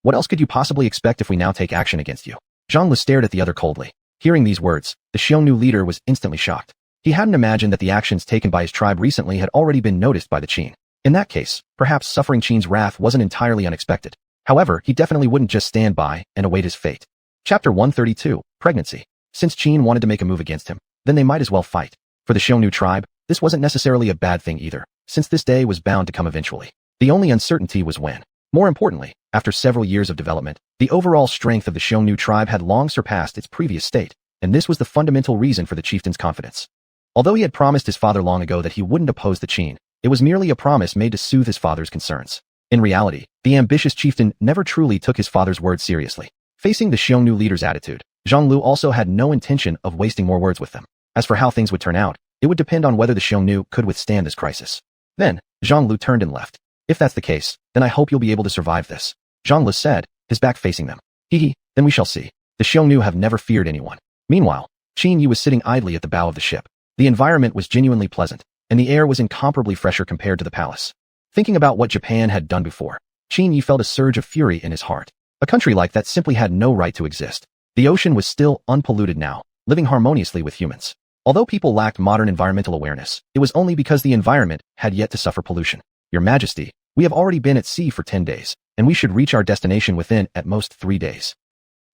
What else could you possibly expect if we now take action against you? Zhang Lu stared at the other coldly. Hearing these words, the Xiongnu leader was instantly shocked. He hadn't imagined that the actions taken by his tribe recently had already been noticed by the Qin. In that case, perhaps suffering Qin's wrath wasn't entirely unexpected. However, he definitely wouldn't just stand by and await his fate. Chapter 132, Pregnancy. Since Qin wanted to make a move against him, then they might as well fight. For the Xiongnu tribe, this wasn't necessarily a bad thing either, since this day was bound to come eventually. The only uncertainty was when. More importantly, after several years of development, the overall strength of the Xiongnu tribe had long surpassed its previous state, and this was the fundamental reason for the chieftain's confidence. Although he had promised his father long ago that he wouldn't oppose the Qin, it was merely a promise made to soothe his father's concerns. In reality, the ambitious chieftain never truly took his father's words seriously. Facing the Xiongnu leader's attitude, Zhang Lu also had no intention of wasting more words with them. As for how things would turn out, it would depend on whether the Xiongnu could withstand this crisis. Then, Zhang Lu turned and left. If that's the case, then I hope you'll be able to survive this. Zhang Lu said, his back facing them. Hee, then we shall see. The Xiongnu have never feared anyone. Meanwhile, Qin Yi was sitting idly at the bow of the ship. The environment was genuinely pleasant, and the air was incomparably fresher compared to the palace. Thinking about what Japan had done before, Qin Yi felt a surge of fury in his heart. A country like that simply had no right to exist. The ocean was still unpolluted now, living harmoniously with humans. Although people lacked modern environmental awareness, it was only because the environment had yet to suffer pollution. Your Majesty, we have already been at sea for 10 days, and we should reach our destination within, at most, 3 days.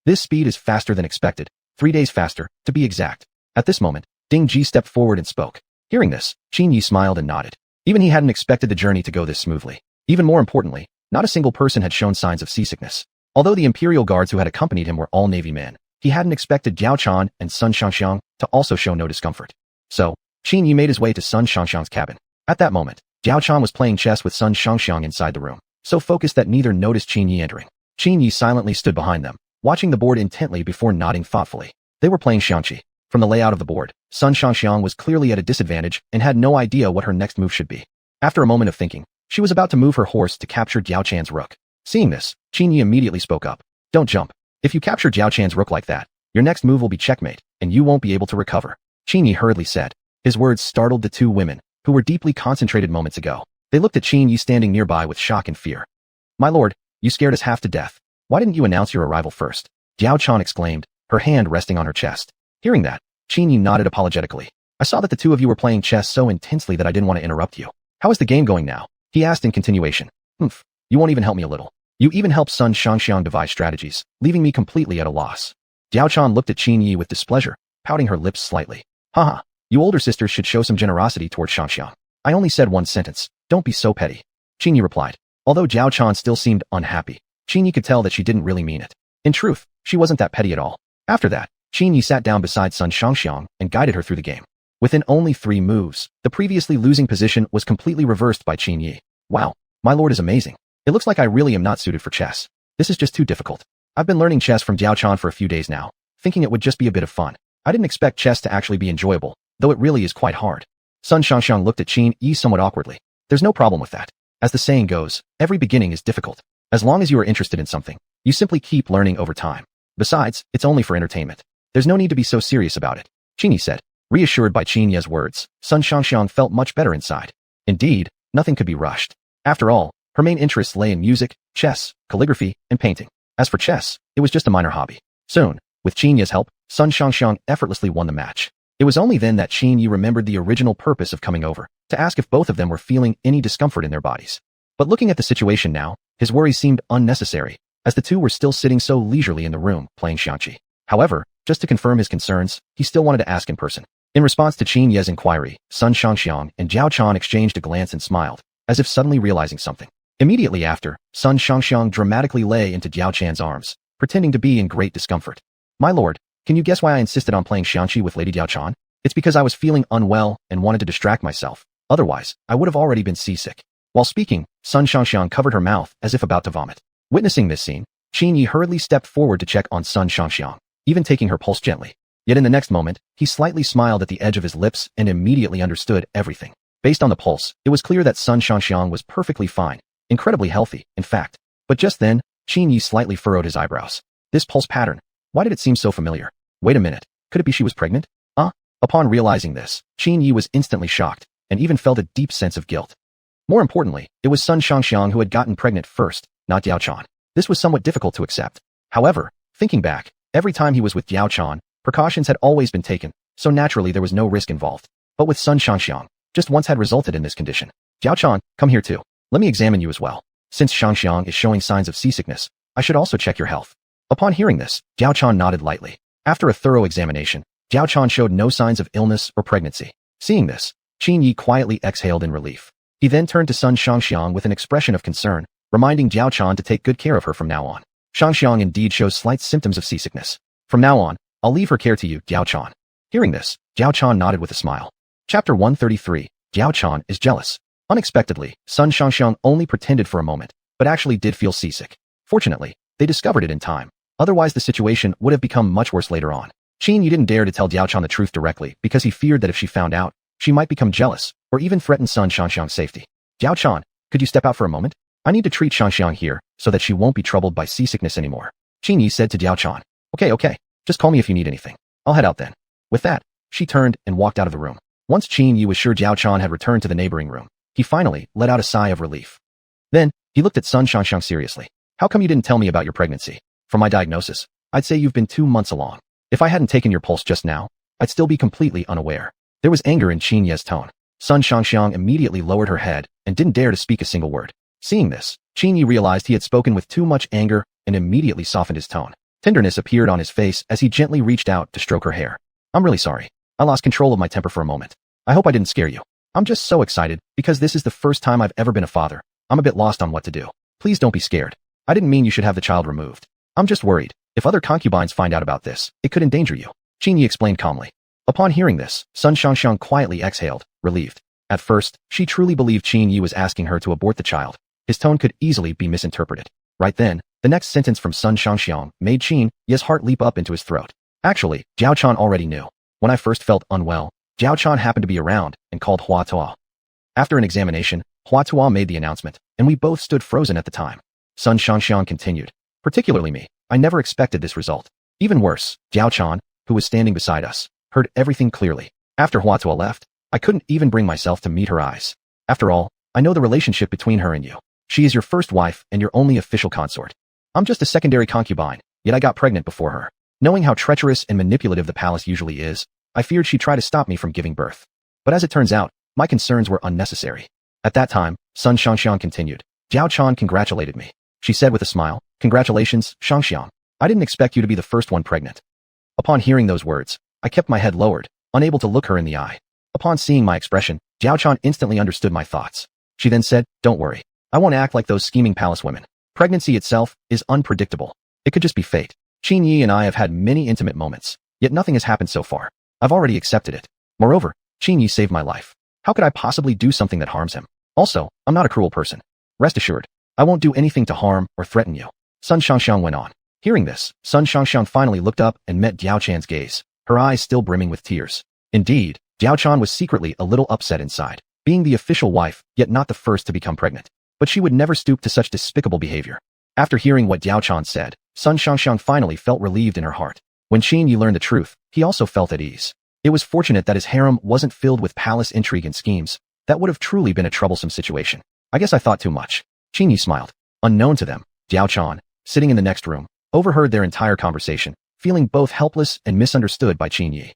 This speed is faster than expected, 3 days faster, to be exact. At this moment, Ding Ji stepped forward and spoke. Hearing this, Qin Yi smiled and nodded. Even he hadn't expected the journey to go this smoothly. Even more importantly, not a single person had shown signs of seasickness. Although the Imperial Guards who had accompanied him were all Navy men, he hadn't expected Jiao Chan and Sun Shangxiang to also show no discomfort. So, Qin Yi made his way to Sun Shangxiang's cabin. At that moment, Jiao Chan was playing chess with Sun Shangxiang inside the room, so focused that neither noticed Qin Yi entering. Qin Yi silently stood behind them, watching the board intently before nodding thoughtfully. They were playing xiangqi. From the layout of the board, Sun Shangxiang was clearly at a disadvantage and had no idea what her next move should be. After a moment of thinking, she was about to move her horse to capture Jiao Chan's rook. Seeing this, Qin Yi immediately spoke up. Don't jump. If you capture Jiao Chan's rook like that, your next move will be checkmate, and you won't be able to recover. Qin Yi hurriedly said. His words startled the two women, who were deeply concentrated moments ago. They looked at Qin Yi standing nearby with shock and fear. My lord, you scared us half to death. Why didn't you announce your arrival first? Jiao Chan exclaimed, her hand resting on her chest. Hearing that, Qin Yi nodded apologetically. I saw that the two of you were playing chess so intensely that I didn't want to interrupt you. How is the game going now? He asked in continuation. You won't even help me a little. You even helped Sun Shangxiang devise strategies, leaving me completely at a loss. Jiao Chan looked at Qin Yi with displeasure, pouting her lips slightly. Haha, you older sisters should show some generosity towards Shangxiang. I only said one sentence. Don't be so petty. Qin Yi replied. Although Jiao Chan still seemed unhappy, Qin Yi could tell that she didn't really mean it. In truth, she wasn't that petty at all. After that, Qin Yi sat down beside Sun Shangxiang and guided her through the game. Within only 3 moves, the previously losing position was completely reversed by Qin Yi. Wow, my lord is amazing. It looks like I really am not suited for chess. This is just too difficult. I've been learning chess from Jiao Chan for a few days now, thinking it would just be a bit of fun. I didn't expect chess to actually be enjoyable, though it really is quite hard. Sun Shangxiang looked at Qin Yi somewhat awkwardly. There's no problem with that. As the saying goes, every beginning is difficult. As long as you are interested in something, you simply keep learning over time. Besides, it's only for entertainment. There's no need to be so serious about it, Qin Yi said. Reassured by Qin Yi's words, Sun Shangxiang felt much better inside. Indeed, nothing could be rushed. After all, her main interests lay in music, chess, calligraphy, and painting. As for chess, it was just a minor hobby. Soon, with Qin Yi's help, Sun Shangxiang effortlessly won the match. It was only then that Qin Yi remembered the original purpose of coming over, to ask if both of them were feeling any discomfort in their bodies. But looking at the situation now, his worries seemed unnecessary, as the two were still sitting so leisurely in the room, playing xiangqi. However, just to confirm his concerns, he still wanted to ask in person. In response to Qin Yi's inquiry, Sun Shangxiang and Jiao Chan exchanged a glance and smiled, as if suddenly realizing something. Immediately after, Sun Shangxiang dramatically lay into Jiao Chan's arms, pretending to be in great discomfort. My lord, can you guess why I insisted on playing xiangqi with Lady Jiao Chan? It's because I was feeling unwell and wanted to distract myself. Otherwise, I would have already been seasick. While speaking, Sun Shangxiang covered her mouth as if about to vomit. Witnessing this scene, Qin Yi hurriedly stepped forward to check on Sun Shangxiang, even taking her pulse gently. Yet in the next moment, he slightly smiled at the edge of his lips and immediately understood everything. Based on the pulse, it was clear that Sun Shangxiang was perfectly fine, incredibly healthy, in fact. But just then, Qin Yi slightly furrowed his eyebrows. This pulse pattern, why did it seem so familiar? Wait a minute, could it be she was pregnant? Upon realizing this, Qin Yi was instantly shocked, and even felt a deep sense of guilt. More importantly, it was Sun Shangxiang who had gotten pregnant first, not Jiao Chan. This was somewhat difficult to accept. However, thinking back, every time he was with Jiao Chan, precautions had always been taken, so naturally there was no risk involved. But with Sun Shangxiang, just once had resulted in this condition. Jiao Chan, come here too. Let me examine you as well. Since Shangxiang is showing signs of seasickness, I should also check your health. Upon hearing this, Jiao Chan nodded lightly. After a thorough examination, Jiao Chan showed no signs of illness or pregnancy. Seeing this, Qin Yi quietly exhaled in relief. He then turned to Sun Shangxiang with an expression of concern, reminding Jiao Chan to take good care of her from now on. Shangxiang indeed shows slight symptoms of seasickness. From now on, I'll leave her care to you, Jiao Chan. Hearing this, Jiao Chan nodded with a smile. Chapter 133, Jiao Chan is jealous. Unexpectedly, Sun Shangxiang only pretended for a moment, but actually did feel seasick. Fortunately, they discovered it in time. Otherwise the situation would have become much worse later on. Qin Yi didn't dare to tell Jiao Chan the truth directly because he feared that if she found out, she might become jealous, or even threaten Sun Shangxiang's safety. Jiao Chan, could you step out for a moment? I need to treat Shangxiang here, so that she won't be troubled by seasickness anymore. Qin Yi said to Jiao Chan. Okay, just call me if you need anything. I'll head out then. With that, she turned and walked out of the room. Once Qin Yi was sure Jiao Chan had returned to the neighboring room, he finally let out a sigh of relief. Then, he looked at Sun Shangxiang seriously. How come you didn't tell me about your pregnancy? From my diagnosis, I'd say you've been 2 months along. If I hadn't taken your pulse just now, I'd still be completely unaware. There was anger in Qin Yi's tone. Sun Shangxiang immediately lowered her head and didn't dare to speak a single word. Seeing this, Qin Yi realized he had spoken with too much anger and immediately softened his tone. Tenderness appeared on his face as he gently reached out to stroke her hair. I'm really sorry. I lost control of my temper for a moment. I hope I didn't scare you. I'm just so excited, because this is the first time I've ever been a father. I'm a bit lost on what to do. Please don't be scared. I didn't mean you should have the child removed. I'm just worried. If other concubines find out about this, it could endanger you. Qin Yi explained calmly. Upon hearing this, Sun Xiangxiang quietly exhaled, relieved. At first, she truly believed Qin Yi was asking her to abort the child. His tone could easily be misinterpreted. Right then, the next sentence from Sun Xiangxiang made Qin Yi's heart leap up into his throat. Actually, Jiao Chan already knew. When I first felt unwell, Jiao Chan happened to be around and called Hua Tuo. After an examination, Hua Tuo made the announcement, and we both stood frozen at the time. Sun Xiangxiang continued. Particularly me, I never expected this result. Even worse, Jiao Chan, who was standing beside us, heard everything clearly. After Hua Tuo left, I couldn't even bring myself to meet her eyes. After all, I know the relationship between her and you. She is your first wife and your only official consort. I'm just a secondary concubine, yet I got pregnant before her. Knowing how treacherous and manipulative the palace usually is, I feared she'd try to stop me from giving birth. But as it turns out, my concerns were unnecessary. At that time, Sun Xiangxiang continued. Jiao Chan congratulated me. She said with a smile, "Congratulations, Xiangxiang. I didn't expect you to be the first one pregnant." Upon hearing those words, I kept my head lowered, unable to look her in the eye. Upon seeing my expression, Jiao Chan instantly understood my thoughts. She then said, "Don't worry. I won't act like those scheming palace women. Pregnancy itself is unpredictable. It could just be fate. Qin Yi and I have had many intimate moments, yet nothing has happened so far. I've already accepted it. Moreover, Qin Yi saved my life. How could I possibly do something that harms him? Also, I'm not a cruel person. Rest assured, I won't do anything to harm or threaten you." Sun Xiangxiang went on. Hearing this, Sun Xiangxiang finally looked up and met Jiao Chan's gaze, her eyes still brimming with tears. Indeed, Jiao Chan was secretly a little upset inside, being the official wife, yet not the first to become pregnant. But she would never stoop to such despicable behavior. After hearing what Jiao Chan said, Sun Xiangxiang finally felt relieved in her heart. When Qin Yi learned the truth, he also felt at ease. It was fortunate that his harem wasn't filled with palace intrigue and schemes. That would have truly been a troublesome situation. I guess I thought too much. Qin Yi smiled. Unknown to them, Jiao Chan, sitting in the next room, overheard their entire conversation, feeling both helpless and misunderstood by Qin Yi.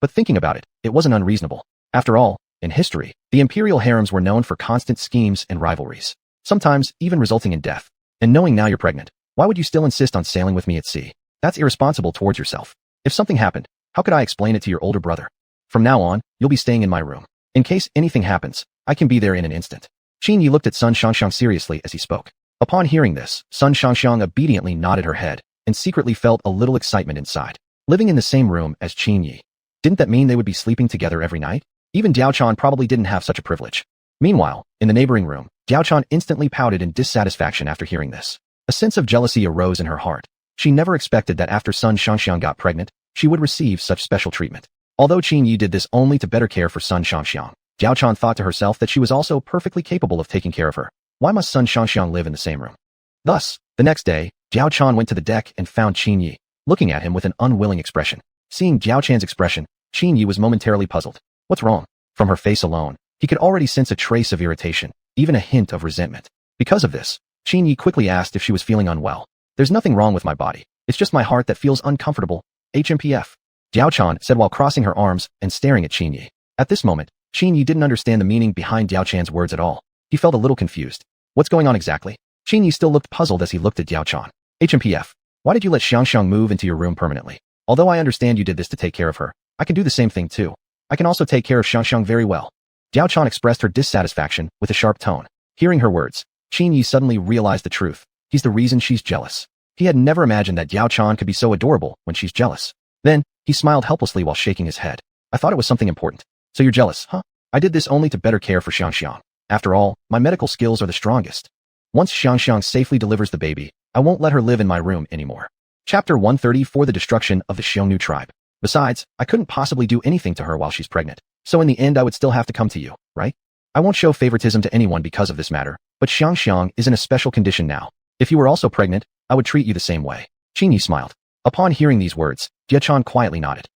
But thinking about it, it wasn't unreasonable. After all, in history, the imperial harems were known for constant schemes and rivalries, sometimes even resulting in death. And knowing now you're pregnant, why would you still insist on sailing with me at sea? That's irresponsible towards yourself. If something happened, how could I explain it to your older brother? From now on, you'll be staying in my room. In case anything happens, I can be there in an instant. Qin Yi looked at Sun Xiangxiang seriously as he spoke. Upon hearing this, Sun Xiangxiang obediently nodded her head and secretly felt a little excitement inside. Living in the same room as Qin Yi, didn't that mean they would be sleeping together every night? Even Jiao Chan probably didn't have such a privilege. Meanwhile, in the neighboring room, Jiao Chan instantly pouted in dissatisfaction after hearing this. A sense of jealousy arose in her heart. She never expected that after Sun Xiangxiang got pregnant, she would receive such special treatment. Although Qin Yi did this only to better care for Sun Xiangxiang, Jiao Chan thought to herself that she was also perfectly capable of taking care of her. Why must Sun Xiangxiang live in the same room? Thus, the next day, Jiao Chan went to the deck and found Qin Yi, looking at him with an unwilling expression. Seeing Jiao Chan's expression, Qin Yi was momentarily puzzled. What's wrong? From her face alone, he could already sense a trace of irritation, even a hint of resentment. Because of this, Qin Yi quickly asked if she was feeling unwell. There's nothing wrong with my body. It's just my heart that feels uncomfortable. HMPF. Jiao Chan said while crossing her arms and staring at Qin Yi. At this moment, Qin Yi didn't understand the meaning behind Jiao Chan's words at all. He felt a little confused. What's going on exactly? Qin Yi still looked puzzled as he looked at Jiao Chan. HMPF. Why did you let Xiangxiang move into your room permanently? Although I understand you did this to take care of her, I can do the same thing too. I can also take care of Xiangxiang very well. Jiao Chan expressed her dissatisfaction with a sharp tone. Hearing her words, Qin Yi suddenly realized the truth. He's the reason she's jealous. He had never imagined that Jiao Chan could be so adorable when she's jealous. Then, he smiled helplessly while shaking his head. I thought it was something important. So you're jealous, huh? I did this only to better care for Xiangxiang. After all, my medical skills are the strongest. Once Xiangxiang safely delivers the baby, I won't let her live in my room anymore. Chapter 134: The Destruction of the Xiongnu Tribe. Besides, I couldn't possibly do anything to her while she's pregnant. So in the end I would still have to come to you, right? I won't show favoritism to anyone because of this matter, but Xiangxiang is in a special condition now. If you were also pregnant, I would treat you the same way. Qin Yi smiled. Upon hearing these words, Jiao Chan quietly nodded.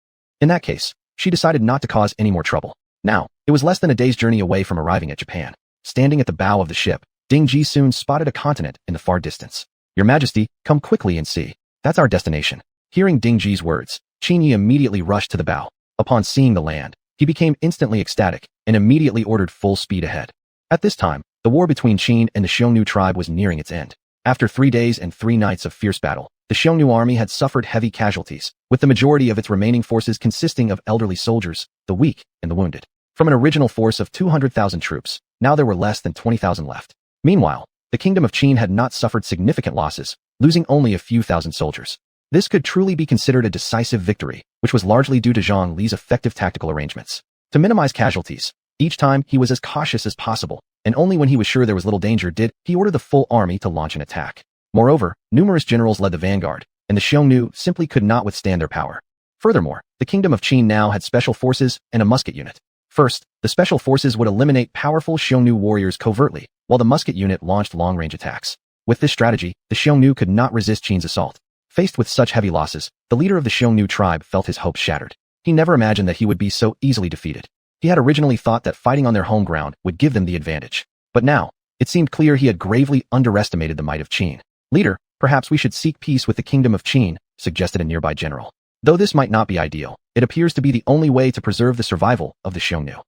In that case, she decided not to cause any more trouble. Now, it was less than a day's journey away from arriving at Japan. Standing at the bow of the ship, Ding Ji soon spotted a continent in the far distance. Your Majesty, come quickly and see. That's our destination. Hearing Ding Ji's words, Qin Yi immediately rushed to the bow. Upon seeing the land, he became instantly ecstatic and immediately ordered full speed ahead. At this time, the war between Qin and the Xiongnu tribe was nearing its end. After 3 days and 3 nights of fierce battle, the Xiongnu army had suffered heavy casualties, with the majority of its remaining forces consisting of elderly soldiers, the weak, and the wounded. From an original force of 200,000 troops, now there were less than 20,000 left. Meanwhile, the kingdom of Qin had not suffered significant losses, losing only a few thousand soldiers. This could truly be considered a decisive victory, which was largely due to Zhang Li's effective tactical arrangements. To minimize casualties, each time he was as cautious as possible, and only when he was sure there was little danger did he order the full army to launch an attack. Moreover, numerous generals led the vanguard, and the Xiongnu simply could not withstand their power. Furthermore, the kingdom of Qin now had special forces and a musket unit. First, the special forces would eliminate powerful Xiongnu warriors covertly, while the musket unit launched long-range attacks. With this strategy, the Xiongnu could not resist Qin's assault. Faced with such heavy losses, the leader of the Xiongnu tribe felt his hopes shattered. He never imagined that he would be so easily defeated. He had originally thought that fighting on their home ground would give them the advantage. But now, it seemed clear he had gravely underestimated the might of Qin. Leader, perhaps we should seek peace with the kingdom of Qin, suggested a nearby general. Though this might not be ideal, it appears to be the only way to preserve the survival of the Xiongnu.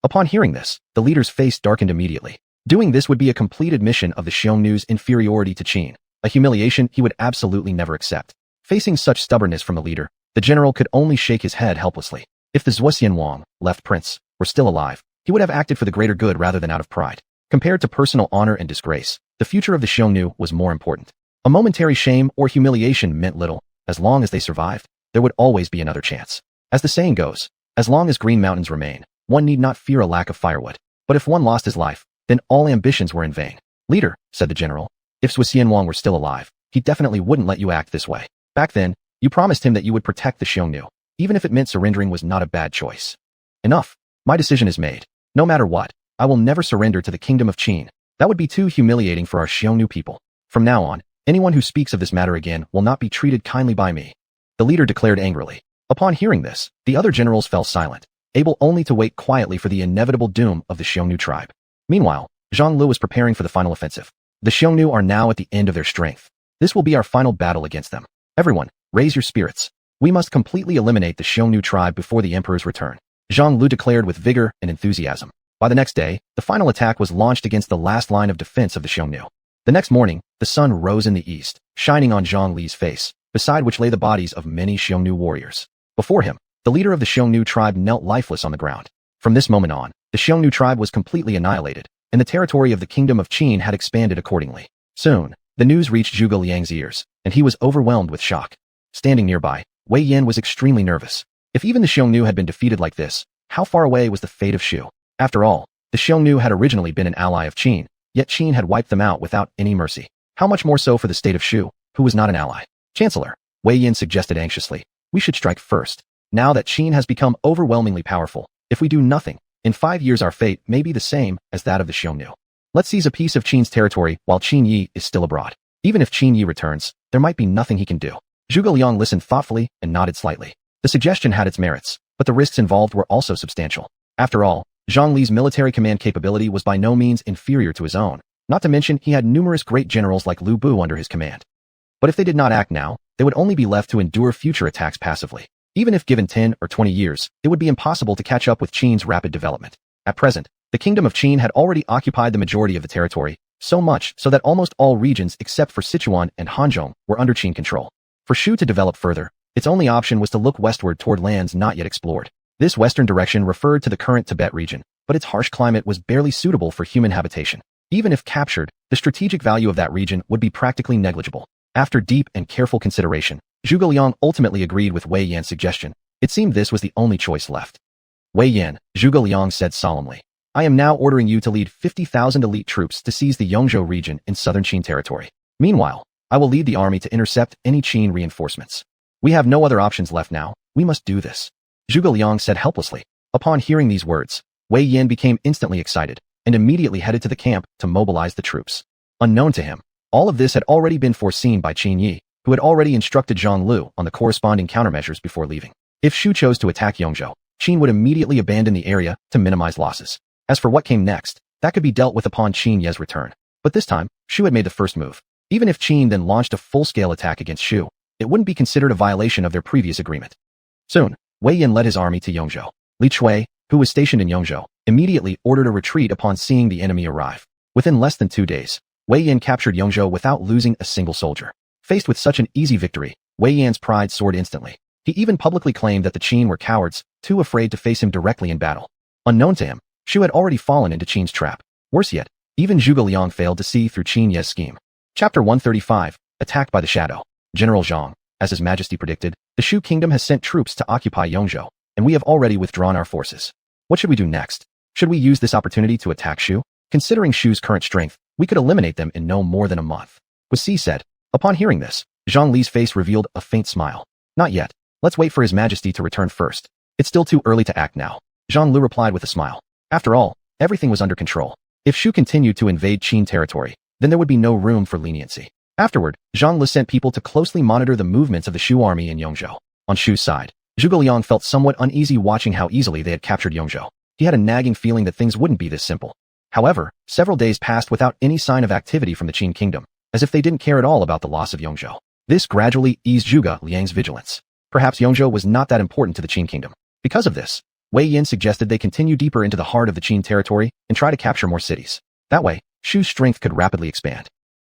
Upon hearing this, the leader's face darkened immediately. Doing this would be a complete admission of the Xiongnu's inferiority to Qin, a humiliation he would absolutely never accept. Facing such stubbornness from the leader, the general could only shake his head helplessly. If the Zhuoxian Wang, left prince, were still alive, he would have acted for the greater good rather than out of pride. Compared to personal honor and disgrace, the future of the Xiongnu was more important. A momentary shame or humiliation meant little. As long as they survived, there would always be another chance. As the saying goes, as long as green mountains remain, one need not fear a lack of firewood. But if one lost his life, then all ambitions were in vain. Leader, said the general, if Zhuoxian Wang were still alive, he definitely wouldn't let you act this way. Back then, you promised him that you would protect the Xiongnu. Even if it meant surrendering was not a bad choice. Enough. My decision is made. No matter what, I will never surrender to the kingdom of Qin. That would be too humiliating for our Xiongnu people. From now on, anyone who speaks of this matter again will not be treated kindly by me. The leader declared angrily. Upon hearing this, the other generals fell silent, able only to wait quietly for the inevitable doom of the Xiongnu tribe. Meanwhile, Zhang Lu was preparing for the final offensive. The Xiongnu are now at the end of their strength. This will be our final battle against them. Everyone, raise your spirits. We must completely eliminate the Xiongnu tribe before the emperor's return. Zhang Lu declared with vigor and enthusiasm. By the next day, the final attack was launched against the last line of defense of the Xiongnu. The next morning, the sun rose in the east, shining on Zhang Li's face, beside which lay the bodies of many Xiongnu warriors. Before him, the leader of the Xiongnu tribe knelt lifeless on the ground. From this moment on, the Xiongnu tribe was completely annihilated, and the territory of the kingdom of Qin had expanded accordingly. Soon, the news reached Zhuge Liang's ears, and he was overwhelmed with shock. Standing nearby, Wei Yan was extremely nervous. If even the Xiongnu had been defeated like this, how far away was the fate of Shu? After all, the Xiongnu had originally been an ally of Qin, yet Qin had wiped them out without any mercy. How much more so for the state of Shu, who was not an ally? Chancellor, Wei Yan suggested anxiously, we should strike first. Now that Qin has become overwhelmingly powerful, if we do nothing, in 5 years our fate may be the same as that of the Xiongnu. Let's seize a piece of Qin's territory while Qin Yi is still abroad. Even if Qin Yi returns, there might be nothing he can do. Zhuge Liang listened thoughtfully and nodded slightly. The suggestion had its merits, but the risks involved were also substantial. After all, Zhang Li's military command capability was by no means inferior to his own, not to mention he had numerous great generals like Lu Bu under his command. But if they did not act now, they would only be left to endure future attacks passively. Even if given 10 or 20 years, it would be impossible to catch up with Qin's rapid development. At present, the kingdom of Qin had already occupied the majority of the territory, so much so that almost all regions except for Sichuan and Hanzhong were under Qin control. For Shu to develop further, its only option was to look westward toward lands not yet explored. This western direction referred to the current Tibet region, but its harsh climate was barely suitable for human habitation. Even if captured, the strategic value of that region would be practically negligible. After deep and careful consideration, Zhuge Liang ultimately agreed with Wei Yan's suggestion. It seemed this was the only choice left. Wei Yan, Zhuge Liang said solemnly, I am now ordering you to lead 50,000 elite troops to seize the Yongzhou region in southern Qin territory. Meanwhile, I will lead the army to intercept any Qin reinforcements. We have no other options left now. We must do this. Zhuge Liang said helplessly. Upon hearing these words, Wei Yan became instantly excited and immediately headed to the camp to mobilize the troops. Unknown to him, all of this had already been foreseen by Qin Yi, who had already instructed Zhang Lu on the corresponding countermeasures before leaving. If Shu chose to attack Yongzhou, Qin would immediately abandon the area to minimize losses. As for what came next, that could be dealt with upon Qin Ye's return. But this time, Shu had made the first move. Even if Qin then launched a full-scale attack against Shu, it wouldn't be considered a violation of their previous agreement. Soon, Wei Yan led his army to Yongzhou. Li Chui, who was stationed in Yongzhou, immediately ordered a retreat upon seeing the enemy arrive. Within less than 2 days, Wei Yan captured Yongzhou without losing a single soldier. Faced with such an easy victory, Wei Yan's pride soared instantly. He even publicly claimed that the Qin were cowards, too afraid to face him directly in battle. Unknown to him, Shu had already fallen into Qin's trap. Worse yet, even Zhuge Liang failed to see through Qin Ye's scheme. Chapter 135, Attacked by the Shadow. General Zhang, as His Majesty predicted, the Shu kingdom has sent troops to occupy Yongzhou, and we have already withdrawn our forces. What should we do next? Should we use this opportunity to attack Shu? Considering Shu's current strength, we could eliminate them in no more than a month. Was Si said. Upon hearing this, Zhang Li's face revealed a faint smile. Not yet. Let's wait for His Majesty to return first. It's still too early to act now. Zhang Lu replied with a smile. After all, everything was under control. If Shu continued to invade Qin territory, then there would be no room for leniency. Afterward, Zhang Li sent people to closely monitor the movements of the Shu army in Yongzhou. On Shu's side, Zhuge Liang felt somewhat uneasy watching how easily they had captured Yongzhou. He had a nagging feeling that things wouldn't be this simple. However, several days passed without any sign of activity from the Qin kingdom, as if they didn't care at all about the loss of Yongzhou. This gradually eased Zhuge Liang's vigilance. Perhaps Yongzhou was not that important to the Qin kingdom. Because of this, Wei Yin suggested they continue deeper into the heart of the Qin territory and try to capture more cities. That way, Shu's strength could rapidly expand.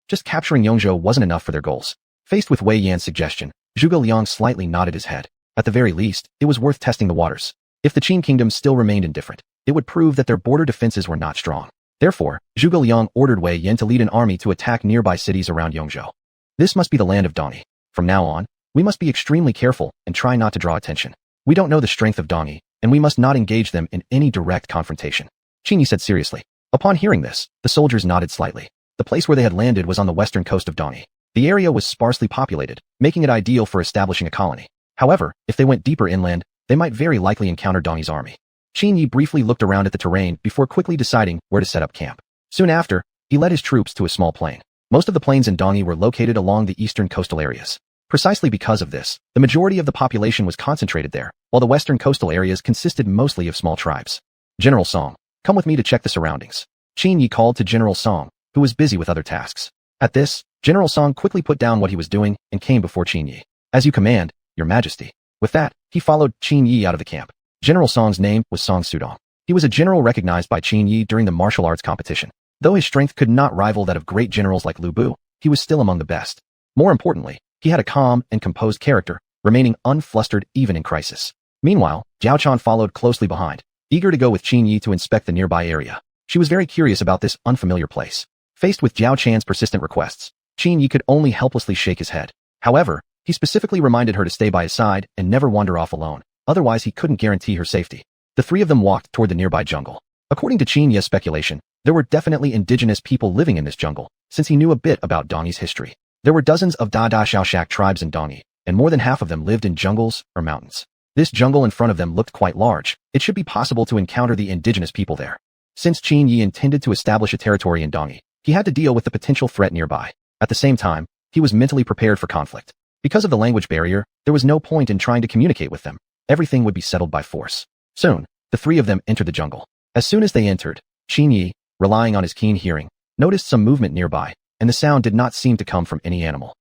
Just capturing Yongzhou wasn't enough for their goals. Faced with Wei Yan's suggestion, Zhuge Liang slightly nodded his head. At the very least, it was worth testing the waters. If the Qin kingdom still remained indifferent, it would prove that their border defenses were not strong. Therefore, Zhuge Liang ordered Wei Yin to lead an army to attack nearby cities around Yongzhou. This must be the land of Dongyi. From now on, we must be extremely careful and try not to draw attention. We don't know the strength of Dongyi, and we must not engage them in any direct confrontation. Qin Yi said seriously. Upon hearing this, the soldiers nodded slightly. The place where they had landed was on the western coast of Dongyi. The area was sparsely populated, making it ideal for establishing a colony. However, if they went deeper inland, they might very likely encounter Dongyi's army. Qin Yi briefly looked around at the terrain before quickly deciding where to set up camp. Soon after, he led his troops to a small plain. Most of the plains in Dongyi were located along the eastern coastal areas. Precisely because of this, the majority of the population was concentrated there, while the western coastal areas consisted mostly of small tribes. General Song, come with me to check the surroundings. Qin Yi called to General Song, who was busy with other tasks. At this, General Song quickly put down what he was doing and came before Qin Yi. As you command, Your Majesty. With that, he followed Qin Yi out of the camp. General Song's name was Song Sudong. He was a general recognized by Qin Yi during the martial arts competition. Though his strength could not rival that of great generals like Lu Bu, he was still among the best. More importantly, he had a calm and composed character, remaining unflustered even in crisis. Meanwhile, Jiao Chan followed closely behind, eager to go with Qin Yi to inspect the nearby area. She was very curious about this unfamiliar place. Faced with Jiao Chan's persistent requests, Qin Yi could only helplessly shake his head. However, he specifically reminded her to stay by his side and never wander off alone, otherwise he couldn't guarantee her safety. The three of them walked toward the nearby jungle. According to Qin Yi's speculation, there were definitely indigenous people living in this jungle, since he knew a bit about Dongyi's history. There were dozens of Da Shaoshak tribes in Dongyi, and more than half of them lived in jungles or mountains. This jungle in front of them looked quite large. It should be possible to encounter the indigenous people there. Since Qin Yi intended to establish a territory in Dongyi, he had to deal with the potential threat nearby. At the same time, he was mentally prepared for conflict. Because of the language barrier, there was no point in trying to communicate with them. Everything would be settled by force. Soon, the three of them entered the jungle. As soon as they entered, Qin Yi, relying on his keen hearing, noticed some movement nearby, and the sound did not seem to come from any animal.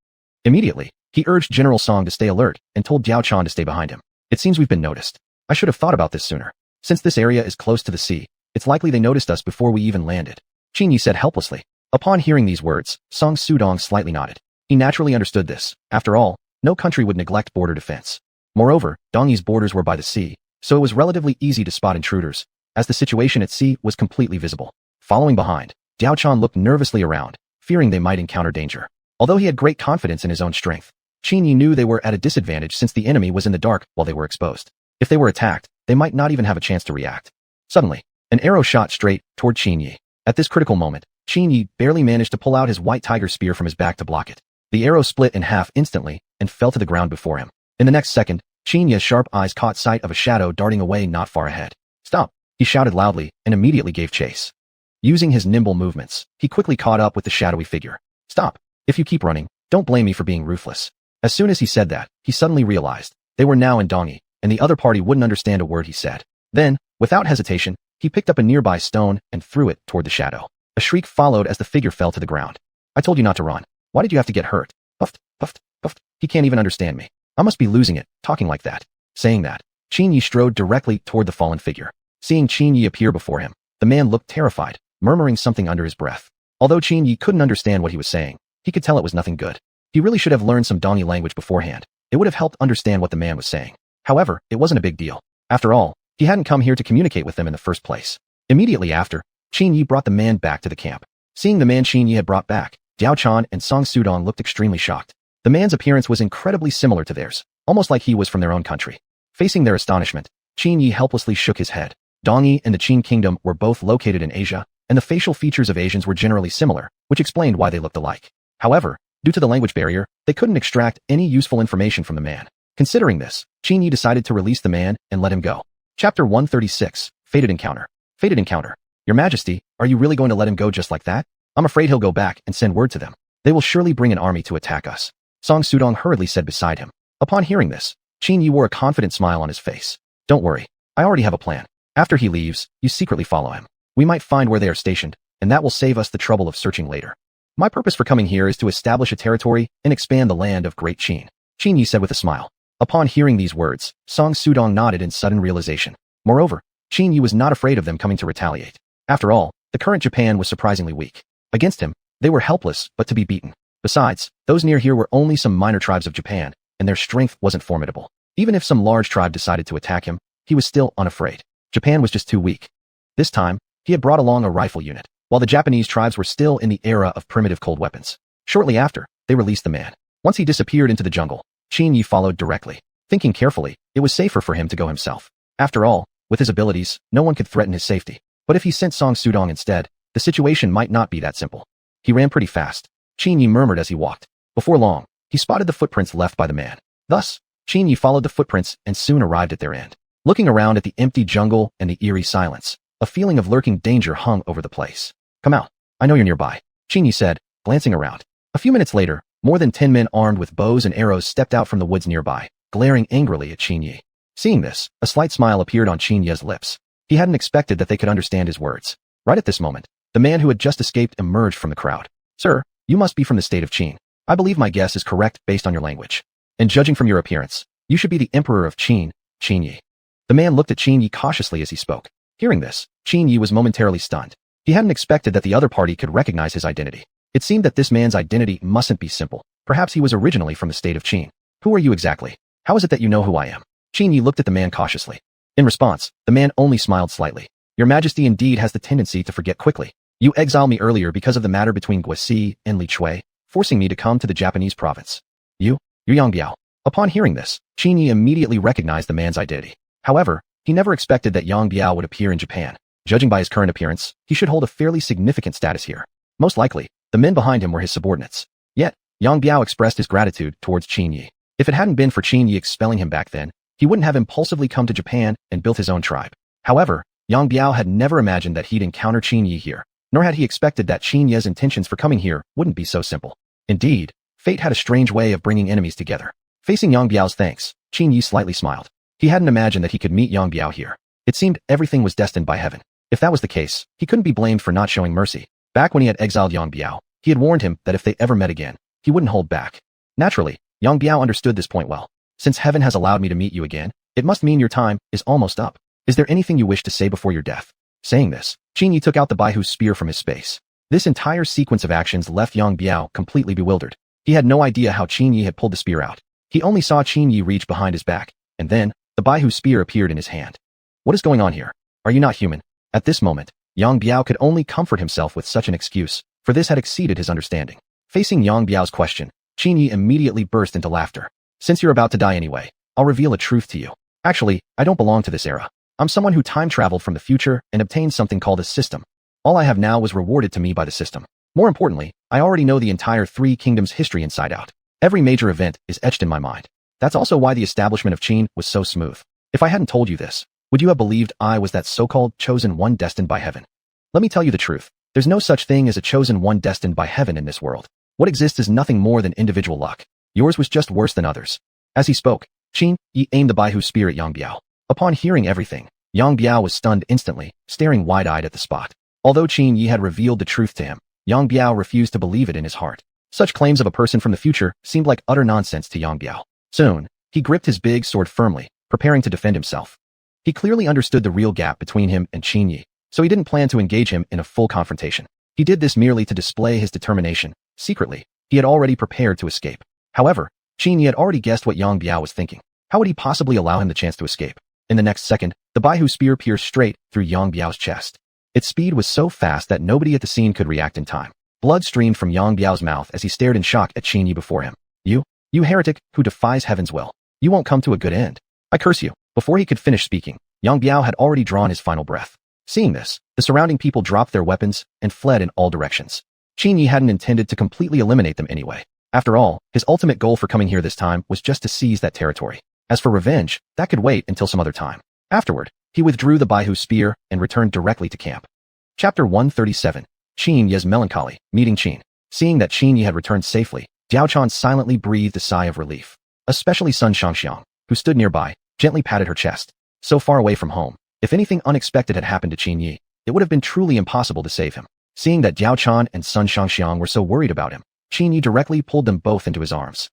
Immediately, he urged General Song to stay alert and told Jiao Chan to stay behind him. It seems we've been noticed. I should have thought about this sooner. Since this area is close to the sea, it's likely they noticed us before we even landed. Qin Yi said helplessly. Upon hearing these words, Song Sudong slightly nodded. He naturally understood this. After all, no country would neglect border defense. Moreover, Dongyi's borders were by the sea, so it was relatively easy to spot intruders, as the situation at sea was completely visible. Following behind, Jiao Chan looked nervously around, fearing they might encounter danger. Although he had great confidence in his own strength, Qin Yi knew they were at a disadvantage since the enemy was in the dark while they were exposed. If they were attacked, they might not even have a chance to react. Suddenly, an arrow shot straight toward Qin Yi. At this critical moment, Qin Yi barely managed to pull out his white tiger spear from his back to block it. The arrow split in half instantly and fell to the ground before him. In the next second, Qin Yi's sharp eyes caught sight of a shadow darting away not far ahead. Stop! He shouted loudly and immediately gave chase. Using his nimble movements, he quickly caught up with the shadowy figure. Stop! If you keep running, don't blame me for being ruthless. As soon as he said that, he suddenly realized they were now in Dongyi, and the other party wouldn't understand a word he said. Then, without hesitation, he picked up a nearby stone and threw it toward the shadow. A shriek followed as the figure fell to the ground. I told you not to run. Why did you have to get hurt? Puffed, puffed, puffed. He can't even understand me. I must be losing it, talking like that. Saying that, Qin Yi strode directly toward the fallen figure. Seeing Qin Yi appear before him, the man looked terrified, murmuring something under his breath. Although Qin Yi couldn't understand what he was saying, he could tell it was nothing good. He really should have learned some Dongyi language beforehand. It would have helped understand what the man was saying. However, it wasn't a big deal. After all, He hadn't come here to communicate with them in the first place. Immediately after, Qin Yi brought the man back to the camp. Seeing the man Qin Yi had brought back, Diao Chan and Song Sudong looked extremely shocked. The man's appearance was incredibly similar to theirs, almost like he was from their own country. Facing their astonishment, Qin Yi helplessly shook his head. Dongyi and the Qin kingdom were both located in Asia, and the facial features of Asians were generally similar, which explained why they looked alike. However, due to the language barrier, they couldn't extract any useful information from the man. Considering this, Qin Yi decided to release the man and let him go. Chapter 136, Fated Encounter. Fated Encounter. Your Majesty, are you really going to let him go just like that? I'm afraid he'll go back and send word to them. They will surely bring an army to attack us. Song Sudong hurriedly said beside him. Upon hearing this, Qin Yi wore a confident smile on his face. Don't worry, I already have a plan. After he leaves, you secretly follow him. We might find where they are stationed, and that will save us the trouble of searching later. My purpose for coming here is to establish a territory and expand the land of Great Qin, Qin Yi said with a smile. Upon hearing these words, Song Sudong nodded in sudden realization. Moreover, Qin Yi was not afraid of them coming to retaliate. After all, the current Japan was surprisingly weak. Against him, they were helpless but to be beaten. Besides, those near here were only some minor tribes of Japan, and their strength wasn't formidable. Even if some large tribe decided to attack him, he was still unafraid. Japan was just too weak. This time, he had brought along a rifle unit, while the Japanese tribes were still in the era of primitive cold weapons. Shortly after, they released the man. Once he disappeared into the jungle, Qin Yi followed directly. Thinking carefully, it was safer for him to go himself. After all, with his abilities, no one could threaten his safety. But if he sent Song Sudong instead, the situation might not be that simple. He ran pretty fast. Qin Yi murmured as he walked. Before long, he spotted the footprints left by the man. Thus, Qin Yi followed the footprints and soon arrived at their end. Looking around at the empty jungle and the eerie silence, a feeling of lurking danger hung over the place. Come out. I know you're nearby, Qin Yi said, glancing around. A few minutes later, more than 10 men armed with bows and arrows stepped out from the woods nearby, glaring angrily at Qin Yi. Seeing this, a slight smile appeared on Qin Yi's lips. He hadn't expected that they could understand his words. Right at this moment, the man who had just escaped emerged from the crowd. Sir, you must be from the state of Qin. I believe my guess is correct based on your language. And judging from your appearance, you should be the emperor of Qin, Qin Yi. The man looked at Qin Yi cautiously as he spoke. Hearing this, Qin Yi was momentarily stunned. He hadn't expected that the other party could recognize his identity. It seemed that this man's identity mustn't be simple. Perhaps he was originally from the state of Qin. Who are you exactly? How is it that you know who I am? Qin Yi looked at the man cautiously. In response, the man only smiled slightly. Your Majesty indeed has the tendency to forget quickly. You exiled me earlier because of the matter between Guisi and Li Chui, forcing me to come to the Japanese province. You're Yang Biao. Upon hearing this, Qin Yi immediately recognized the man's identity. However, he never expected that Yang Biao would appear in Japan. Judging by his current appearance, he should hold a fairly significant status here. Most likely, the men behind him were his subordinates. Yet, Yang Biao expressed his gratitude towards Qin Yi. If it hadn't been for Qin Yi expelling him back then, he wouldn't have impulsively come to Japan and built his own tribe. However, Yang Biao had never imagined that he'd encounter Qin Yi here, nor had he expected that Qin Yi's intentions for coming here wouldn't be so simple. Indeed, fate had a strange way of bringing enemies together. Facing Yang Biao's thanks, Qin Yi slightly smiled. He hadn't imagined that he could meet Yang Biao here. It seemed everything was destined by heaven. If that was the case, he couldn't be blamed for not showing mercy. Back when he had exiled Yang Biao, he had warned him that if they ever met again, he wouldn't hold back. Naturally, Yang Biao understood this point well. Since heaven has allowed me to meet you again, it must mean your time is almost up. Is there anything you wish to say before your death? Saying this, Qin Yi took out the Baihu spear from his space. This entire sequence of actions left Yang Biao completely bewildered. He had no idea how Qin Yi had pulled the spear out. He only saw Qin Yi reach behind his back, and then, the Baihu spear appeared in his hand. What is going on here? Are you not human? At this moment, Yang Biao could only comfort himself with such an excuse, for this had exceeded his understanding. Facing Yang Biao's question, Qin Yi immediately burst into laughter. Since you're about to die anyway, I'll reveal a truth to you. Actually, I don't belong to this era. I'm someone who time-traveled from the future and obtained something called a system. All I have now was rewarded to me by the system. More importantly, I already know the entire Three Kingdoms history inside out. Every major event is etched in my mind. That's also why the establishment of Qin was so smooth. If I hadn't told you this, would you have believed I was that so-called chosen one destined by heaven? Let me tell you the truth. There's no such thing as a chosen one destined by heaven in this world. What exists is nothing more than individual luck. Yours was just worse than others. As he spoke, Qin Yi aimed the Baihu spear at Yang Biao. Upon hearing everything, Yang Biao was stunned instantly, staring wide-eyed at the spot. Although Qin Yi had revealed the truth to him, Yang Biao refused to believe it in his heart. Such claims of a person from the future seemed like utter nonsense to Yang Biao. Soon, he gripped his big sword firmly, preparing to defend himself. He clearly understood the real gap between him and Qin Yi, so he didn't plan to engage him in a full confrontation. He did this merely to display his determination. Secretly, he had already prepared to escape. However, Qin Yi had already guessed what Yang Biao was thinking. How would he possibly allow him the chance to escape? In the next second, the Baihu spear pierced straight through Yang Biao's chest. Its speed was so fast that nobody at the scene could react in time. Blood streamed from Yang Biao's mouth as he stared in shock at Qin Yi before him. You heretic who defies heaven's will. You won't come to a good end. I curse you. Before he could finish speaking, Yang Biao had already drawn his final breath. Seeing this, the surrounding people dropped their weapons and fled in all directions. Qin Yi hadn't intended to completely eliminate them anyway. After all, his ultimate goal for coming here this time was just to seize that territory. As for revenge, that could wait until some other time. Afterward, he withdrew the Baihu spear and returned directly to camp. Chapter 137. Qin Yi's melancholy, meeting Qin. Seeing that Qin Yi had returned safely, Jiao Chan silently breathed a sigh of relief. Especially Sun Shangxiang, who stood nearby, gently patted her chest. So far away from home, if anything unexpected had happened to Qin Yi, it would have been truly impossible to save him. Seeing that Jiao Chan and Sun Shangxiang were so worried about him, Qin Yi directly pulled them both into his arms.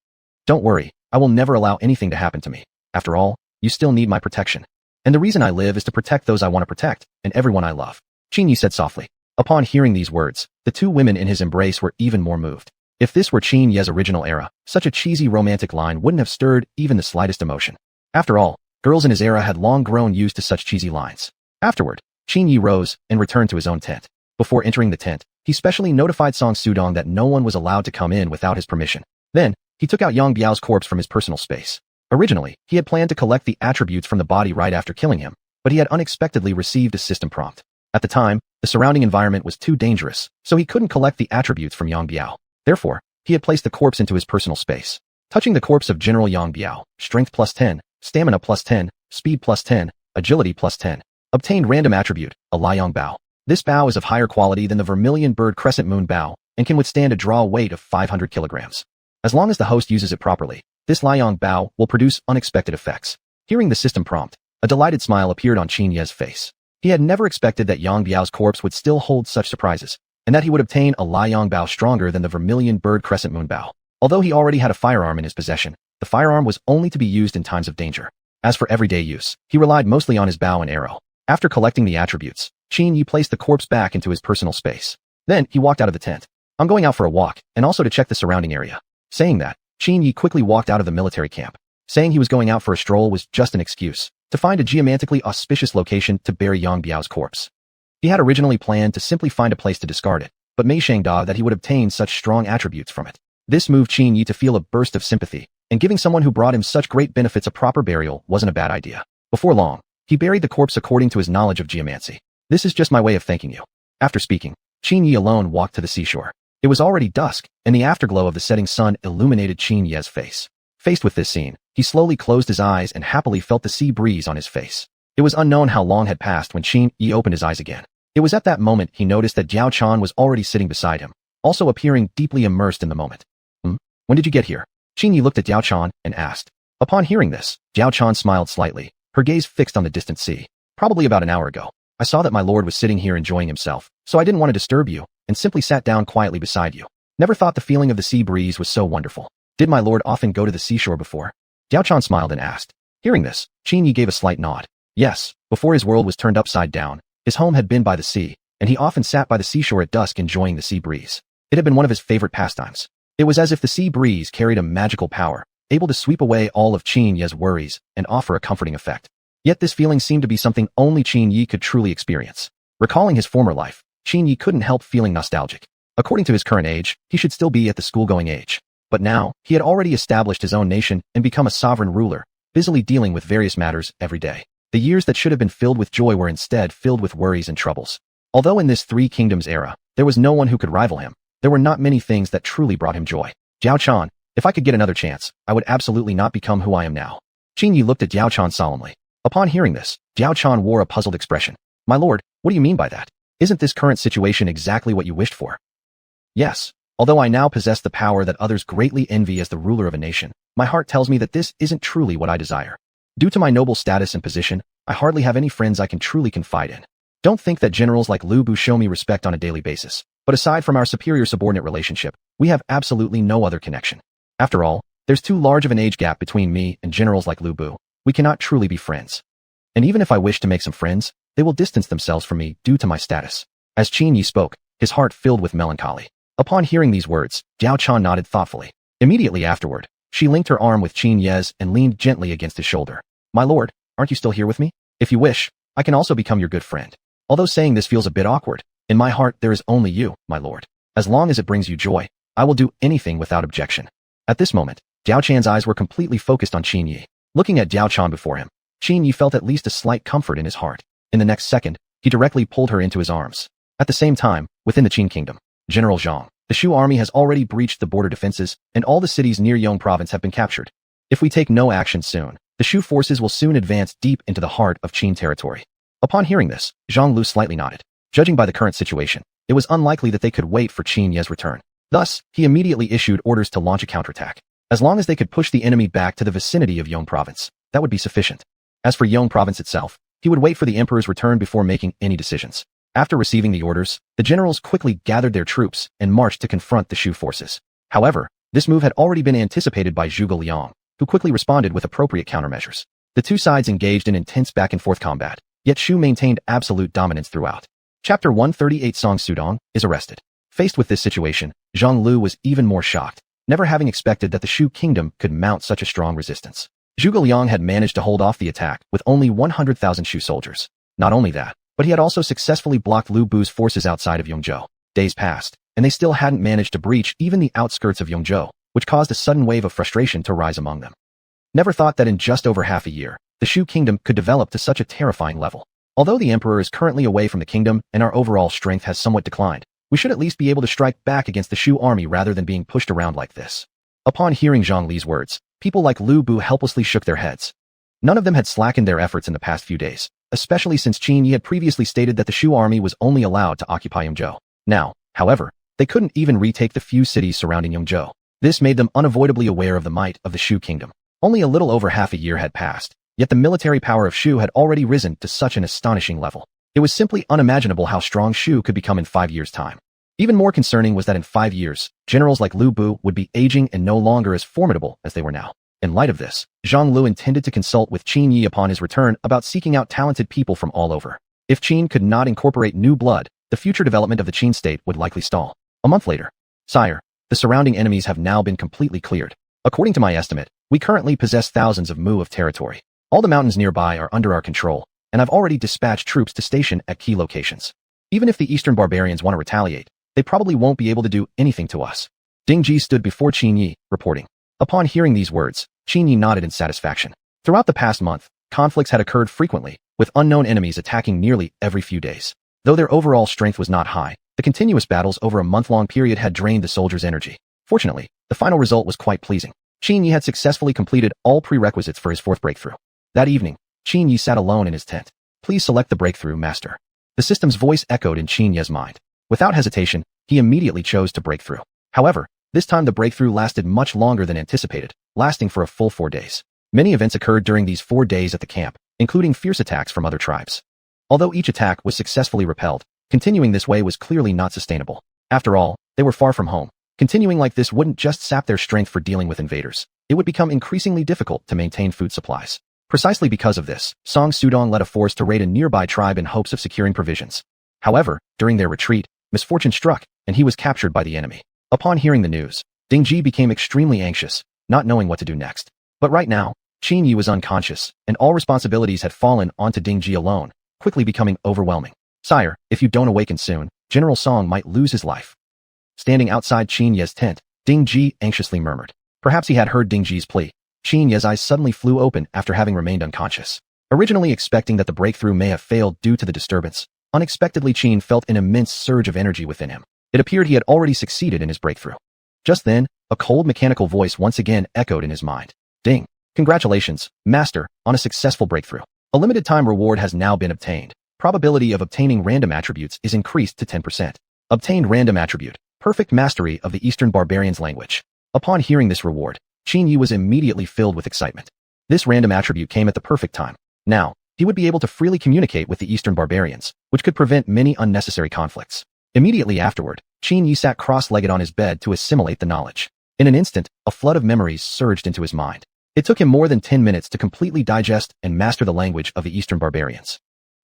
Don't worry, I will never allow anything to happen to me. After all, you still need my protection. And the reason I live is to protect those I want to protect, and everyone I love. Qin Yi said softly. Upon hearing these words, the two women in his embrace were even more moved. If this were Qin Yi's original era, such a cheesy romantic line wouldn't have stirred even the slightest emotion. After all, girls in his era had long grown used to such cheesy lines. Afterward, Qin Yi rose and returned to his own tent. Before entering the tent, he specially notified Song Sudong that no one was allowed to come in without his permission. Then, he took out Yang Biao's corpse from his personal space. Originally, he had planned to collect the attributes from the body right after killing him, but he had unexpectedly received a system prompt. At the time, the surrounding environment was too dangerous, so he couldn't collect the attributes from Yang Biao. Therefore, he had placed the corpse into his personal space. Touching the corpse of General Yang Biao, strength plus 10, stamina plus 10, speed plus 10, agility plus 10. Obtained random attribute, a Liang Bao. This bao is of higher quality than the Vermilion Bird Crescent Moon bao, and can withstand a draw weight of 500 kilograms. As long as the host uses it properly, this Liang Bao will produce unexpected effects. Hearing the system prompt, a delighted smile appeared on Qin Yi's face. He had never expected that Yang Biao's corpse would still hold such surprises, and that he would obtain a Liang Bao stronger than the Vermilion Bird Crescent Moon bao. Although he already had a firearm in his possession, the firearm was only to be used in times of danger. As for everyday use, he relied mostly on his bow and arrow. After collecting the attributes, Qin Yi placed the corpse back into his personal space. Then, he walked out of the tent. I'm going out for a walk, and also to check the surrounding area. Saying that, Qin Yi quickly walked out of the military camp. Saying he was going out for a stroll was just an excuse to find a geomantically auspicious location to bury Yang Biao's corpse. He had originally planned to simply find a place to discard it, but Mei Shangda that he would obtain such strong attributes from it. This moved Qin Yi to feel a burst of sympathy, and giving someone who brought him such great benefits a proper burial wasn't a bad idea. Before long, he buried the corpse according to his knowledge of geomancy. This is just my way of thanking you. After speaking, Qin Yi alone walked to the seashore. It was already dusk, and the afterglow of the setting sun illuminated Qin Yi's face. Faced with this scene, he slowly closed his eyes and happily felt the sea breeze on his face. It was unknown how long had passed when Qin Yi opened his eyes again. It was at that moment he noticed that Jiao Chan was already sitting beside him, also appearing deeply immersed in the moment. When did you get here? Qin Yi looked at Jiao Chan and asked. Upon hearing this, Jiao Chan smiled slightly, her gaze fixed on the distant sea. Probably about an hour ago. I saw that my lord was sitting here enjoying himself, so I didn't want to disturb you, and simply sat down quietly beside you. Never thought the feeling of the sea breeze was so wonderful. Did my lord often go to the seashore before? Jiao Chan smiled and asked. Hearing this, Qin Yi gave a slight nod. Yes, before his world was turned upside down, his home had been by the sea, and he often sat by the seashore at dusk enjoying the sea breeze. It had been one of his favorite pastimes. It was as if the sea breeze carried a magical power, able to sweep away all of Qin Yi's worries and offer a comforting effect. Yet this feeling seemed to be something only Qin Yi could truly experience. Recalling his former life, Qin Yi couldn't help feeling nostalgic. According to his current age, he should still be at the school-going age. But now, he had already established his own nation and become a sovereign ruler, busily dealing with various matters every day. The years that should have been filled with joy were instead filled with worries and troubles. Although in this Three Kingdoms era, there was no one who could rival him, there were not many things that truly brought him joy. Jiao Chan, if I could get another chance, I would absolutely not become who I am now. Qin Yi looked at Jiao Chan solemnly. Upon hearing this, Jiao Chan wore a puzzled expression. My lord, what do you mean by that? Isn't this current situation exactly what you wished for? Yes. Although I now possess the power that others greatly envy as the ruler of a nation, my heart tells me that this isn't truly what I desire. Due to my noble status and position, I hardly have any friends I can truly confide in. Don't think that generals like Lu Bu show me respect on a daily basis, but aside from our superior-subordinate relationship, we have absolutely no other connection. After all, there's too large of an age gap between me and generals like Lu Bu. We cannot truly be friends. And even if I wish to make some friends, they will distance themselves from me due to my status. As Qin Yi spoke, his heart filled with melancholy. Upon hearing these words, Jiao Chan nodded thoughtfully. Immediately afterward, she linked her arm with Qin Yi's and leaned gently against his shoulder. My lord, aren't you still here with me? If you wish, I can also become your good friend. Although saying this feels a bit awkward, in my heart there is only you, my lord. As long as it brings you joy, I will do anything without objection. At this moment, Diao Chan's eyes were completely focused on Qin Yi. Looking at Diao Chan before him, Qin Yi felt at least a slight comfort in his heart. In the next second, he directly pulled her into his arms. At the same time, within the Qin kingdom, General Zhang, the Shu army has already breached the border defenses, and all the cities near Yong province have been captured. If we take no action soon, the Shu forces will soon advance deep into the heart of Qin territory. Upon hearing this, Zhang Lu slightly nodded. Judging by the current situation, it was unlikely that they could wait for Qin Ye's return. Thus, he immediately issued orders to launch a counterattack. As long as they could push the enemy back to the vicinity of Yong province, that would be sufficient. As for Yong province itself, he would wait for the emperor's return before making any decisions. After receiving the orders, the generals quickly gathered their troops and marched to confront the Shu forces. However, this move had already been anticipated by Zhuge Liang, who quickly responded with appropriate countermeasures. The two sides engaged in intense back-and-forth combat, yet Shu maintained absolute dominance throughout. Chapter 138 Song Sudong is arrested. Faced with this situation, Zhang Lu was even more shocked, never having expected that the Shu kingdom could mount such a strong resistance. Zhuge Liang had managed to hold off the attack with only 100,000 Shu soldiers. Not only that, but he had also successfully blocked Lu Bu's forces outside of Yongzhou. Days passed, and they still hadn't managed to breach even the outskirts of Yongzhou, which caused a sudden wave of frustration to rise among them. Never thought that in just over half a year, the Shu kingdom could develop to such a terrifying level. Although the emperor is currently away from the kingdom and our overall strength has somewhat declined, we should at least be able to strike back against the Shu army rather than being pushed around like this. Upon hearing Zhang Li's words, people like Lu Bu helplessly shook their heads. None of them had slackened their efforts in the past few days, especially since Qin Yi had previously stated that the Shu army was only allowed to occupy Yongzhou. Now, however, they couldn't even retake the few cities surrounding Yongzhou. This made them unavoidably aware of the might of the Shu kingdom. Only a little over half a year had passed, yet the military power of Shu had already risen to such an astonishing level. It was simply unimaginable how strong Shu could become in 5 years' time. Even more concerning was that in 5 years, generals like Lu Bu would be aging and no longer as formidable as they were now. In light of this, Zhang Lu intended to consult with Qin Yi upon his return about seeking out talented people from all over. If Qin could not incorporate new blood, the future development of the Qin state would likely stall. A month later, sire, the surrounding enemies have now been completely cleared. According to my estimate, we currently possess thousands of mu of territory. All the mountains nearby are under our control, and I've already dispatched troops to station at key locations. Even if the eastern barbarians want to retaliate, they probably won't be able to do anything to us. Ding Ji stood before Qin Yi, reporting. Upon hearing these words, Qin Yi nodded in satisfaction. Throughout the past month, conflicts had occurred frequently, with unknown enemies attacking nearly every few days. Though their overall strength was not high, the continuous battles over a month-long period had drained the soldiers' energy. Fortunately, the final result was quite pleasing. Qin Yi had successfully completed all prerequisites for his fourth breakthrough. That evening, Qin Yi sat alone in his tent. Please select the breakthrough, master. The system's voice echoed in Qin Yi's mind. Without hesitation, he immediately chose to break through. However, this time the breakthrough lasted much longer than anticipated, lasting for a full 4 days. Many events occurred during these 4 days at the camp, including fierce attacks from other tribes. Although each attack was successfully repelled, continuing this way was clearly not sustainable. After all, they were far from home. Continuing like this wouldn't just sap their strength for dealing with invaders. It would become increasingly difficult to maintain food supplies. Precisely because of this, Song Sudong led a force to raid a nearby tribe in hopes of securing provisions. However, during their retreat, misfortune struck, and he was captured by the enemy. Upon hearing the news, Ding Ji became extremely anxious, not knowing what to do next. But right now, Qin Yi was unconscious, and all responsibilities had fallen onto Ding Ji alone, quickly becoming overwhelming. Sire, if you don't awaken soon, General Song might lose his life. Standing outside Qin Ye's tent, Ding Ji anxiously murmured. Perhaps he had heard Ding Ji's plea. Qin Ye's eyes suddenly flew open after having remained unconscious. Originally expecting that the breakthrough may have failed due to the disturbance, unexpectedly Qin felt an immense surge of energy within him. It appeared he had already succeeded in his breakthrough. Just then, a cold mechanical voice once again echoed in his mind. Ding! Congratulations, Master, on a successful breakthrough. A limited time reward has now been obtained. Probability of obtaining random attributes is increased to 10%. Obtained random attribute. Perfect mastery of the Eastern barbarians' language. Upon hearing this reward, Qin Yi was immediately filled with excitement. This random attribute came at the perfect time. Now, he would be able to freely communicate with the Eastern barbarians, which could prevent many unnecessary conflicts. Immediately afterward, Qin Yi sat cross-legged on his bed to assimilate the knowledge. In an instant, a flood of memories surged into his mind. It took him more than 10 minutes to completely digest and master the language of the Eastern barbarians.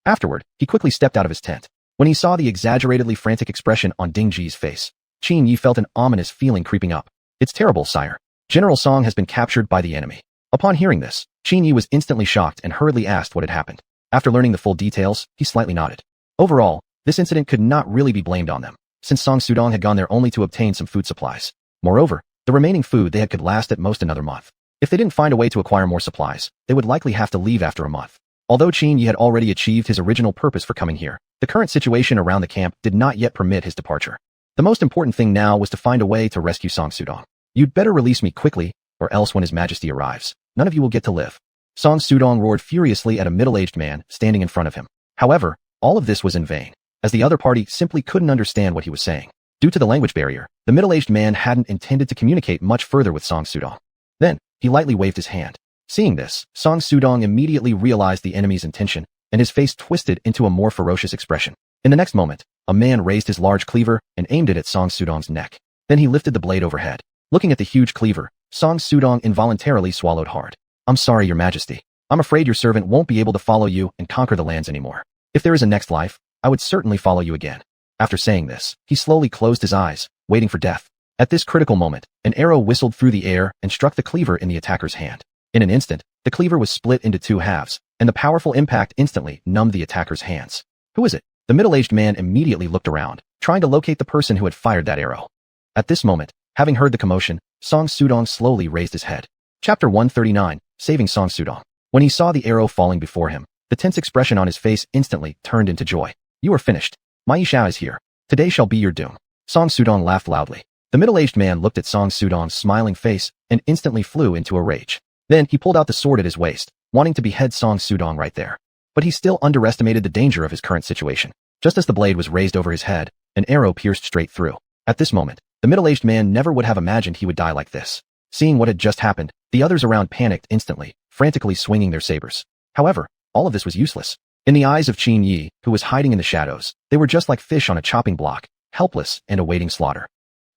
Afterward, he quickly stepped out of his tent. When he saw the exaggeratedly frantic expression on Ding Ji's face, Qin Yi felt an ominous feeling creeping up. It's terrible, sire. General Song has been captured by the enemy. Upon hearing this, Qin Yi was instantly shocked and hurriedly asked what had happened. After learning the full details, he slightly nodded. Overall, this incident could not really be blamed on them, since Song Sudong had gone there only to obtain some food supplies. Moreover, the remaining food they had could last at most another month. If they didn't find a way to acquire more supplies, they would likely have to leave after a month. Although Qin Yi had already achieved his original purpose for coming here, the current situation around the camp did not yet permit his departure. The most important thing now was to find a way to rescue Song Sudong. You'd better release me quickly, or else when His Majesty arrives, none of you will get to live. Song Sudong roared furiously at a middle-aged man standing in front of him. However, all of this was in vain, as the other party simply couldn't understand what he was saying. Due to the language barrier, the middle-aged man hadn't intended to communicate much further with Song Sudong. Then, he lightly waved his hand. Seeing this, Song Sudong immediately realized the enemy's intention, and his face twisted into a more ferocious expression. In the next moment, a man raised his large cleaver and aimed it at Song Sudong's neck. Then he lifted the blade overhead. Looking at the huge cleaver, Song Sudong involuntarily swallowed hard. I'm sorry, Your Majesty. I'm afraid your servant won't be able to follow you and conquer the lands anymore. If there is a next life, I would certainly follow you again. After saying this, he slowly closed his eyes, waiting for death. At this critical moment, an arrow whistled through the air and struck the cleaver in the attacker's hand. In an instant, the cleaver was split into two halves, and the powerful impact instantly numbed the attacker's hands. Who is it? The middle-aged man immediately looked around, trying to locate the person who had fired that arrow. At this moment, having heard the commotion, Song Sudong slowly raised his head. Chapter 139, Saving Song Sudong. When he saw the arrow falling before him, the tense expression on his face instantly turned into joy. You are finished. My Yishao is here. Today shall be your doom. Song Sudong laughed loudly. The middle-aged man looked at Song Sudong's smiling face and instantly flew into a rage. Then he pulled out the sword at his waist, wanting to behead Song Sudong right there. But he still underestimated the danger of his current situation. Just as the blade was raised over his head, an arrow pierced straight through. At this moment, the middle-aged man never would have imagined he would die like this. Seeing what had just happened, the others around panicked instantly, frantically swinging their sabers. However, all of this was useless. In the eyes of Qin Yi, who was hiding in the shadows, they were just like fish on a chopping block, helpless and awaiting slaughter.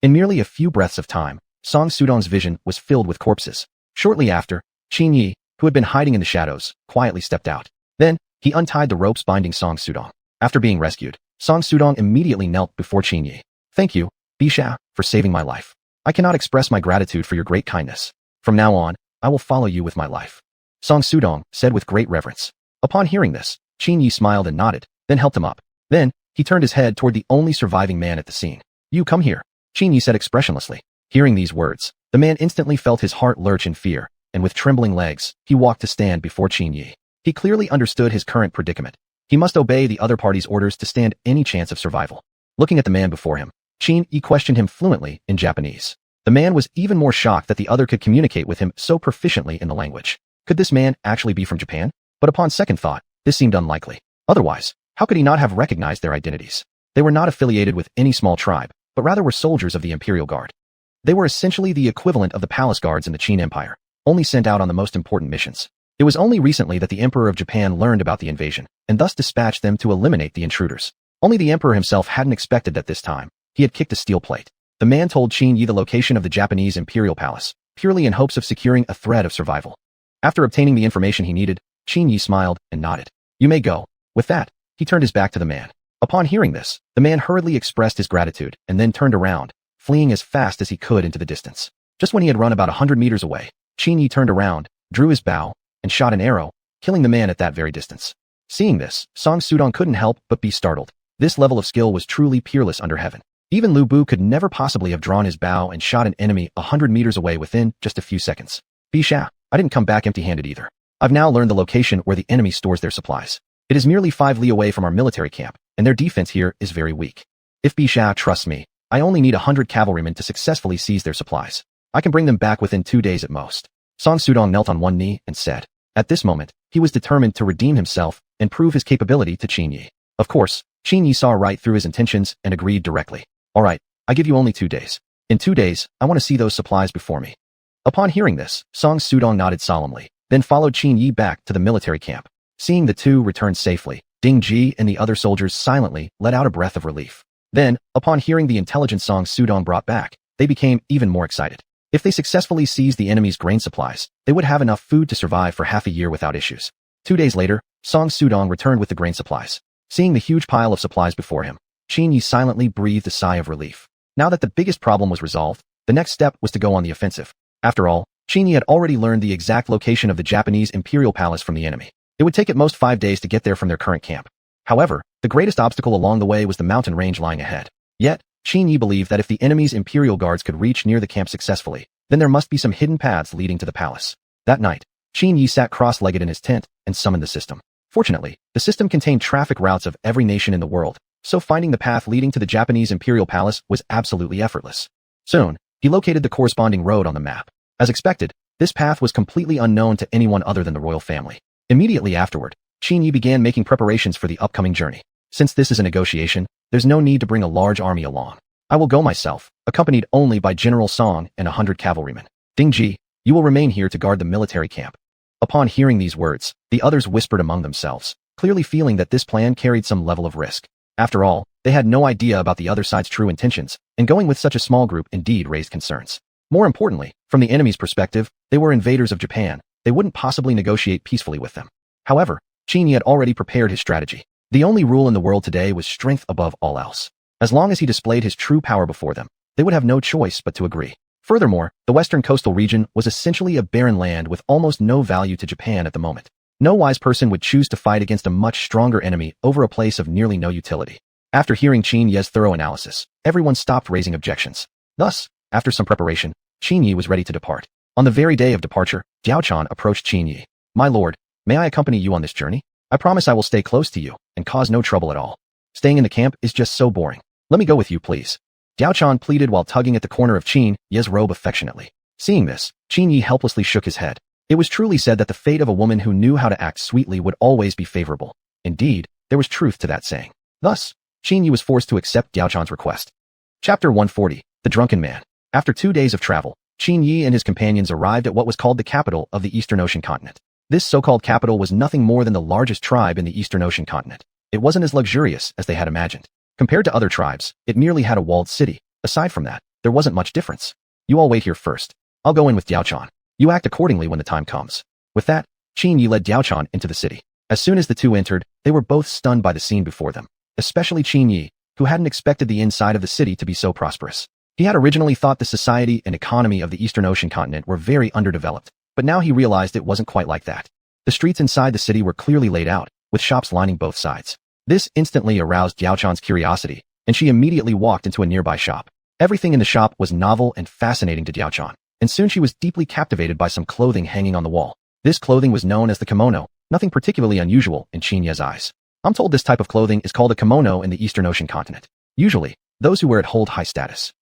In merely a few breaths of time, Song Sudong's vision was filled with corpses. Shortly after, Qin Yi, who had been hiding in the shadows, quietly stepped out. Then, he untied the ropes binding Song Sudong. After being rescued, Song Sudong immediately knelt before Qin Yi. Thank you, Bisha, for saving my life. I cannot express my gratitude for your great kindness. From now on, I will follow you with my life. Song Sudong said with great reverence. Upon hearing this, Qin Yi smiled and nodded, then helped him up. Then, he turned his head toward the only surviving man at the scene. You come here, Qin Yi said expressionlessly. Hearing these words, the man instantly felt his heart lurch in fear, and with trembling legs, he walked to stand before Qin Yi. He clearly understood his current predicament. He must obey the other party's orders to stand any chance of survival. Looking at the man before him, Qin Yi questioned him fluently in Japanese. The man was even more shocked that the other could communicate with him so proficiently in the language. Could this man actually be from Japan? But upon second thought, this seemed unlikely. Otherwise, how could he not have recognized their identities? They were not affiliated with any small tribe, but rather were soldiers of the Imperial Guard. They were essentially the equivalent of the palace guards in the Qin Empire, only sent out on the most important missions. It was only recently that the Emperor of Japan learned about the invasion, and thus dispatched them to eliminate the intruders. Only the Emperor himself hadn't expected that this time. He had kicked a steel plate. The man told Qin Yi the location of the Japanese Imperial Palace, purely in hopes of securing a thread of survival. After obtaining the information he needed, Qin Yi smiled and nodded. You may go. With that, he turned his back to the man. Upon hearing this, the man hurriedly expressed his gratitude and then turned around, fleeing as fast as he could into the distance. Just when he had run about 100 meters away, Qin Yi turned around, drew his bow, and shot an arrow, killing the man at that very distance. Seeing this, Song Sudong couldn't help but be startled. This level of skill was truly peerless under heaven. Even Lu Bu could never possibly have drawn his bow and shot an enemy 100 meters away within just a few seconds. Bisha, I didn't come back empty-handed either. I've now learned the location where the enemy stores their supplies. It is merely 5 li away from our military camp, and their defense here is very weak. If Bisha trusts me, I only need 100 cavalrymen to successfully seize their supplies. I can bring them back within 2 days at most. Song Sudong knelt on one knee and said. At this moment, he was determined to redeem himself and prove his capability to Qin Yi. Of course, Qin Yi saw right through his intentions and agreed directly. All right, I give you only 2 days. In 2 days, I want to see those supplies before me. Upon hearing this, Song Sudong nodded solemnly, then followed Qin Yi back to the military camp. Seeing the two return safely, Ding Ji and the other soldiers silently let out a breath of relief. Then, upon hearing the intelligence Song Sudong brought back, they became even more excited. If they successfully seized the enemy's grain supplies, they would have enough food to survive for half a year without issues. 2 days later, Song Sudong returned with the grain supplies. Seeing the huge pile of supplies before him, Qin Yi silently breathed a sigh of relief. Now that the biggest problem was resolved, the next step was to go on the offensive. After all, Qin Yi had already learned the exact location of the Japanese imperial palace from the enemy. It would take at most 5 days to get there from their current camp. However, the greatest obstacle along the way was the mountain range lying ahead. Yet, Qin Yi believed that if the enemy's imperial guards could reach near the camp successfully, then there must be some hidden paths leading to the palace. That night, Qin Yi sat cross-legged in his tent and summoned the system. Fortunately, the system contained traffic routes of every nation in the world, so finding the path leading to the Japanese imperial palace was absolutely effortless. Soon, he located the corresponding road on the map. As expected, this path was completely unknown to anyone other than the royal family. Immediately afterward, Qin Yi began making preparations for the upcoming journey. Since this is a negotiation, there's no need to bring a large army along. I will go myself, accompanied only by General Song and 100 cavalrymen. Ding Ji, you will remain here to guard the military camp. Upon hearing these words, the others whispered among themselves, clearly feeling that this plan carried some level of risk. After all, they had no idea about the other side's true intentions, and going with such a small group indeed raised concerns. More importantly, from the enemy's perspective, they were invaders of Japan. They wouldn't possibly negotiate peacefully with them. However, Qin Yi had already prepared his strategy. The only rule in the world today was strength above all else. As long as he displayed his true power before them, they would have no choice but to agree. Furthermore, the western coastal region was essentially a barren land with almost no value to Japan at the moment. No wise person would choose to fight against a much stronger enemy over a place of nearly no utility. After hearing Qin Yi's thorough analysis, everyone stopped raising objections. Thus, after some preparation, Qin Yi was ready to depart. On the very day of departure, Diao Chan approached Qin Yi. My lord, may I accompany you on this journey? I promise I will stay close to you and cause no trouble at all. Staying in the camp is just so boring. Let me go with you, please. Diao Chan pleaded while tugging at the corner of Qin Yi's robe affectionately. Seeing this, Qin Yi helplessly shook his head. It was truly said that the fate of a woman who knew how to act sweetly would always be favorable. Indeed, there was truth to that saying. Thus, Qin Yi was forced to accept Diao Chan's request. Chapter 140, The Drunken Man. After 2 days of travel, Qin Yi and his companions arrived at what was called the capital of the Eastern Ocean continent. This so-called capital was nothing more than the largest tribe in the Eastern Ocean continent. It wasn't as luxurious as they had imagined. Compared to other tribes, it merely had a walled city. Aside from that, there wasn't much difference. You all wait here first. I'll go in with Diao Chan. You act accordingly when the time comes. With that, Qin Yi led Diao Chan into the city. As soon as the two entered, they were both stunned by the scene before them. Especially Qin Yi, who hadn't expected the inside of the city to be so prosperous. He had originally thought the society and economy of the Eastern Ocean continent were very underdeveloped, but now he realized it wasn't quite like that. The streets inside the city were clearly laid out, with shops lining both sides. This instantly aroused Diao Chan's curiosity, and she immediately walked into a nearby shop. Everything in the shop was novel and fascinating to Diao Chan, and soon she was deeply captivated by some clothing hanging on the wall. This clothing was known as the kimono, nothing particularly unusual in Qin Yi's eyes. I'm told this type of clothing is called a kimono in the Eastern Ocean continent. Usually, those who wear it hold high status.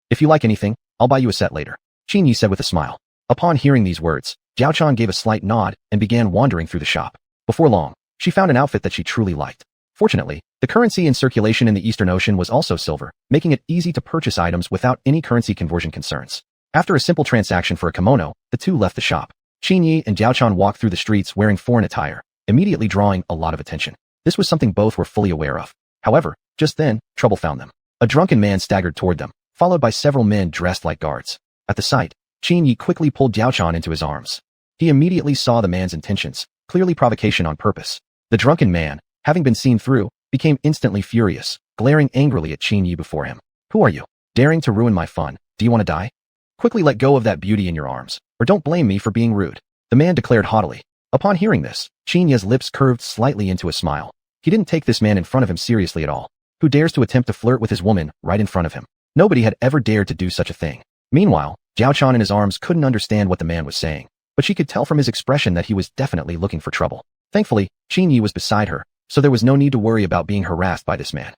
If you like anything, I'll buy you a set later, Qin Yi said with a smile. Upon hearing these words, Diao Chan gave a slight nod and began wandering through the shop. Before long, she found an outfit that she truly liked. Fortunately, the currency in circulation in the Eastern Ocean was also silver, making it easy to purchase items without any currency conversion concerns. After a simple transaction for a kimono, the two left the shop. Qin Yi and Diao Chan walked through the streets wearing foreign attire, immediately drawing a lot of attention. This was something both were fully aware of. However, just then, trouble found them. A drunken man staggered toward them, followed by several men dressed like guards. At the sight, Qin Yi quickly pulled Diao Chan into his arms. He immediately saw the man's intentions, clearly provocation on purpose. The drunken man, having been seen through, became instantly furious, glaring angrily at Qin Yi before him. Who are you? Daring to ruin my fun? Do you want to die? Quickly let go of that beauty in your arms, or don't blame me for being rude, the man declared haughtily. Upon hearing this, Qin Yi's lips curved slightly into a smile. He didn't take this man in front of him seriously at all. Who dares to attempt to flirt with his woman right in front of him? Nobody had ever dared to do such a thing. Meanwhile, Diao Chan in his arms couldn't understand what the man was saying, but she could tell from his expression that he was definitely looking for trouble. Thankfully, Qin Yi was beside her, so there was no need to worry about being harassed by this man.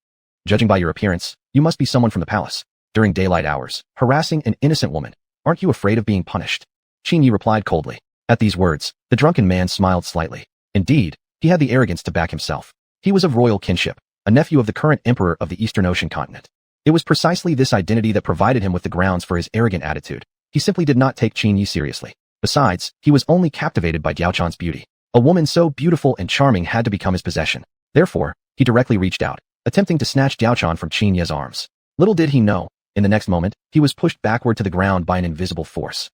Judging by your appearance, you must be someone from the palace. During daylight hours, harassing an innocent woman. Aren't you afraid of being punished? Qin Yi replied coldly. At these words, the drunken man smiled slightly. Indeed, he had the arrogance to back himself. He was of royal kinship, a nephew of the current emperor of the Eastern Ocean continent. It was precisely this identity that provided him with the grounds for his arrogant attitude. He simply did not take Qin Yi seriously. Besides, he was only captivated by Diao Chan's beauty. A woman so beautiful and charming had to become his possession. Therefore, he directly reached out, attempting to snatch Diao Chan from Qin Yi's arms. Little did he know, in the next moment, he was pushed backward to the ground by an invisible force.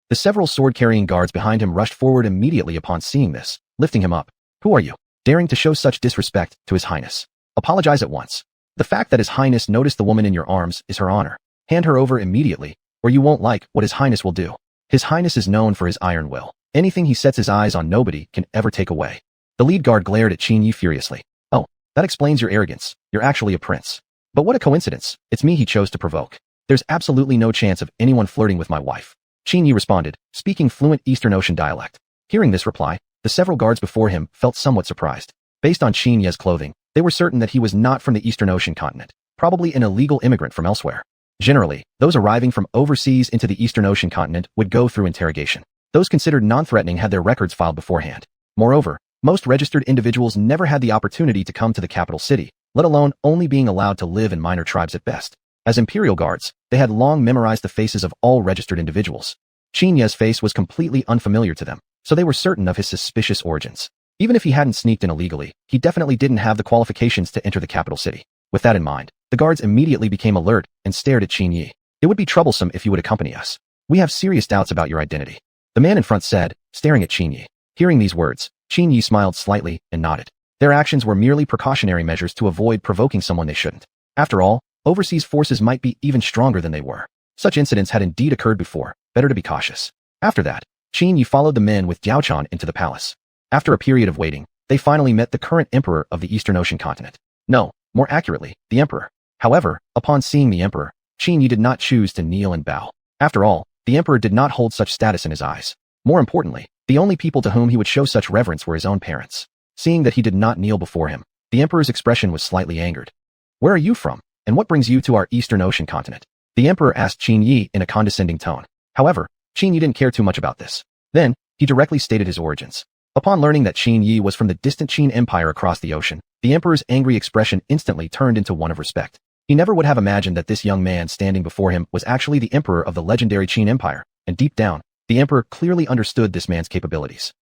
The several sword-carrying guards behind him rushed forward immediately upon seeing this, lifting him up. Who are you? Daring to show such disrespect to His Highness. Apologize at once. The fact that His Highness noticed the woman in your arms is her honor. Hand her over immediately, or you won't like what His Highness will do. His Highness is known for his iron will. Anything he sets his eyes on nobody can ever take away. The lead guard glared at Qin Yi furiously. Oh, that explains your arrogance. You're actually a prince. But what a coincidence. It's me he chose to provoke. There's absolutely no chance of anyone flirting with my wife. Qin Yi responded, speaking fluent Eastern Ocean dialect. Hearing this reply, the several guards before him felt somewhat surprised. Based on Qin Yi's clothing, they were certain that he was not from the Eastern Ocean continent, probably an illegal immigrant from elsewhere. Generally, those arriving from overseas into the Eastern Ocean continent would go through interrogation. Those considered non-threatening had their records filed beforehand. Moreover, most registered individuals never had the opportunity to come to the capital city, let alone only being allowed to live in minor tribes at best. As imperial guards, they had long memorized the faces of all registered individuals. Qin Yi's face was completely unfamiliar to them, so they were certain of his suspicious origins. Even if he hadn't sneaked in illegally, he definitely didn't have the qualifications to enter the capital city. With that in mind, the guards immediately became alert and stared at Qin Yi. It would be troublesome if you would accompany us. We have serious doubts about your identity. The man in front said, staring at Qin Yi. Hearing these words, Qin Yi smiled slightly and nodded. Their actions were merely precautionary measures to avoid provoking someone they shouldn't. After all, overseas forces might be even stronger than they were. Such incidents had indeed occurred before, better to be cautious. After that, Qin Yi followed the men with Diaochan into the palace. After a period of waiting, they finally met the current emperor of the Eastern Ocean continent. No, more accurately, the emperor. However, upon seeing the emperor, Qin Yi did not choose to kneel and bow. After all, the emperor did not hold such status in his eyes. More importantly, the only people to whom he would show such reverence were his own parents. Seeing that he did not kneel before him, the emperor's expression was slightly angered. Where are you from, and what brings you to our Eastern Ocean continent? The emperor asked Qin Yi in a condescending tone. However, Qin Yi didn't care too much about this. Then, he directly stated his origins. Upon learning that Qin Yi was from the distant Qin Empire across the ocean, the emperor's angry expression instantly turned into one of respect. He never would have imagined that this young man standing before him was actually the emperor of the legendary Qin Empire, and deep down, the emperor clearly understood this man's capabilities.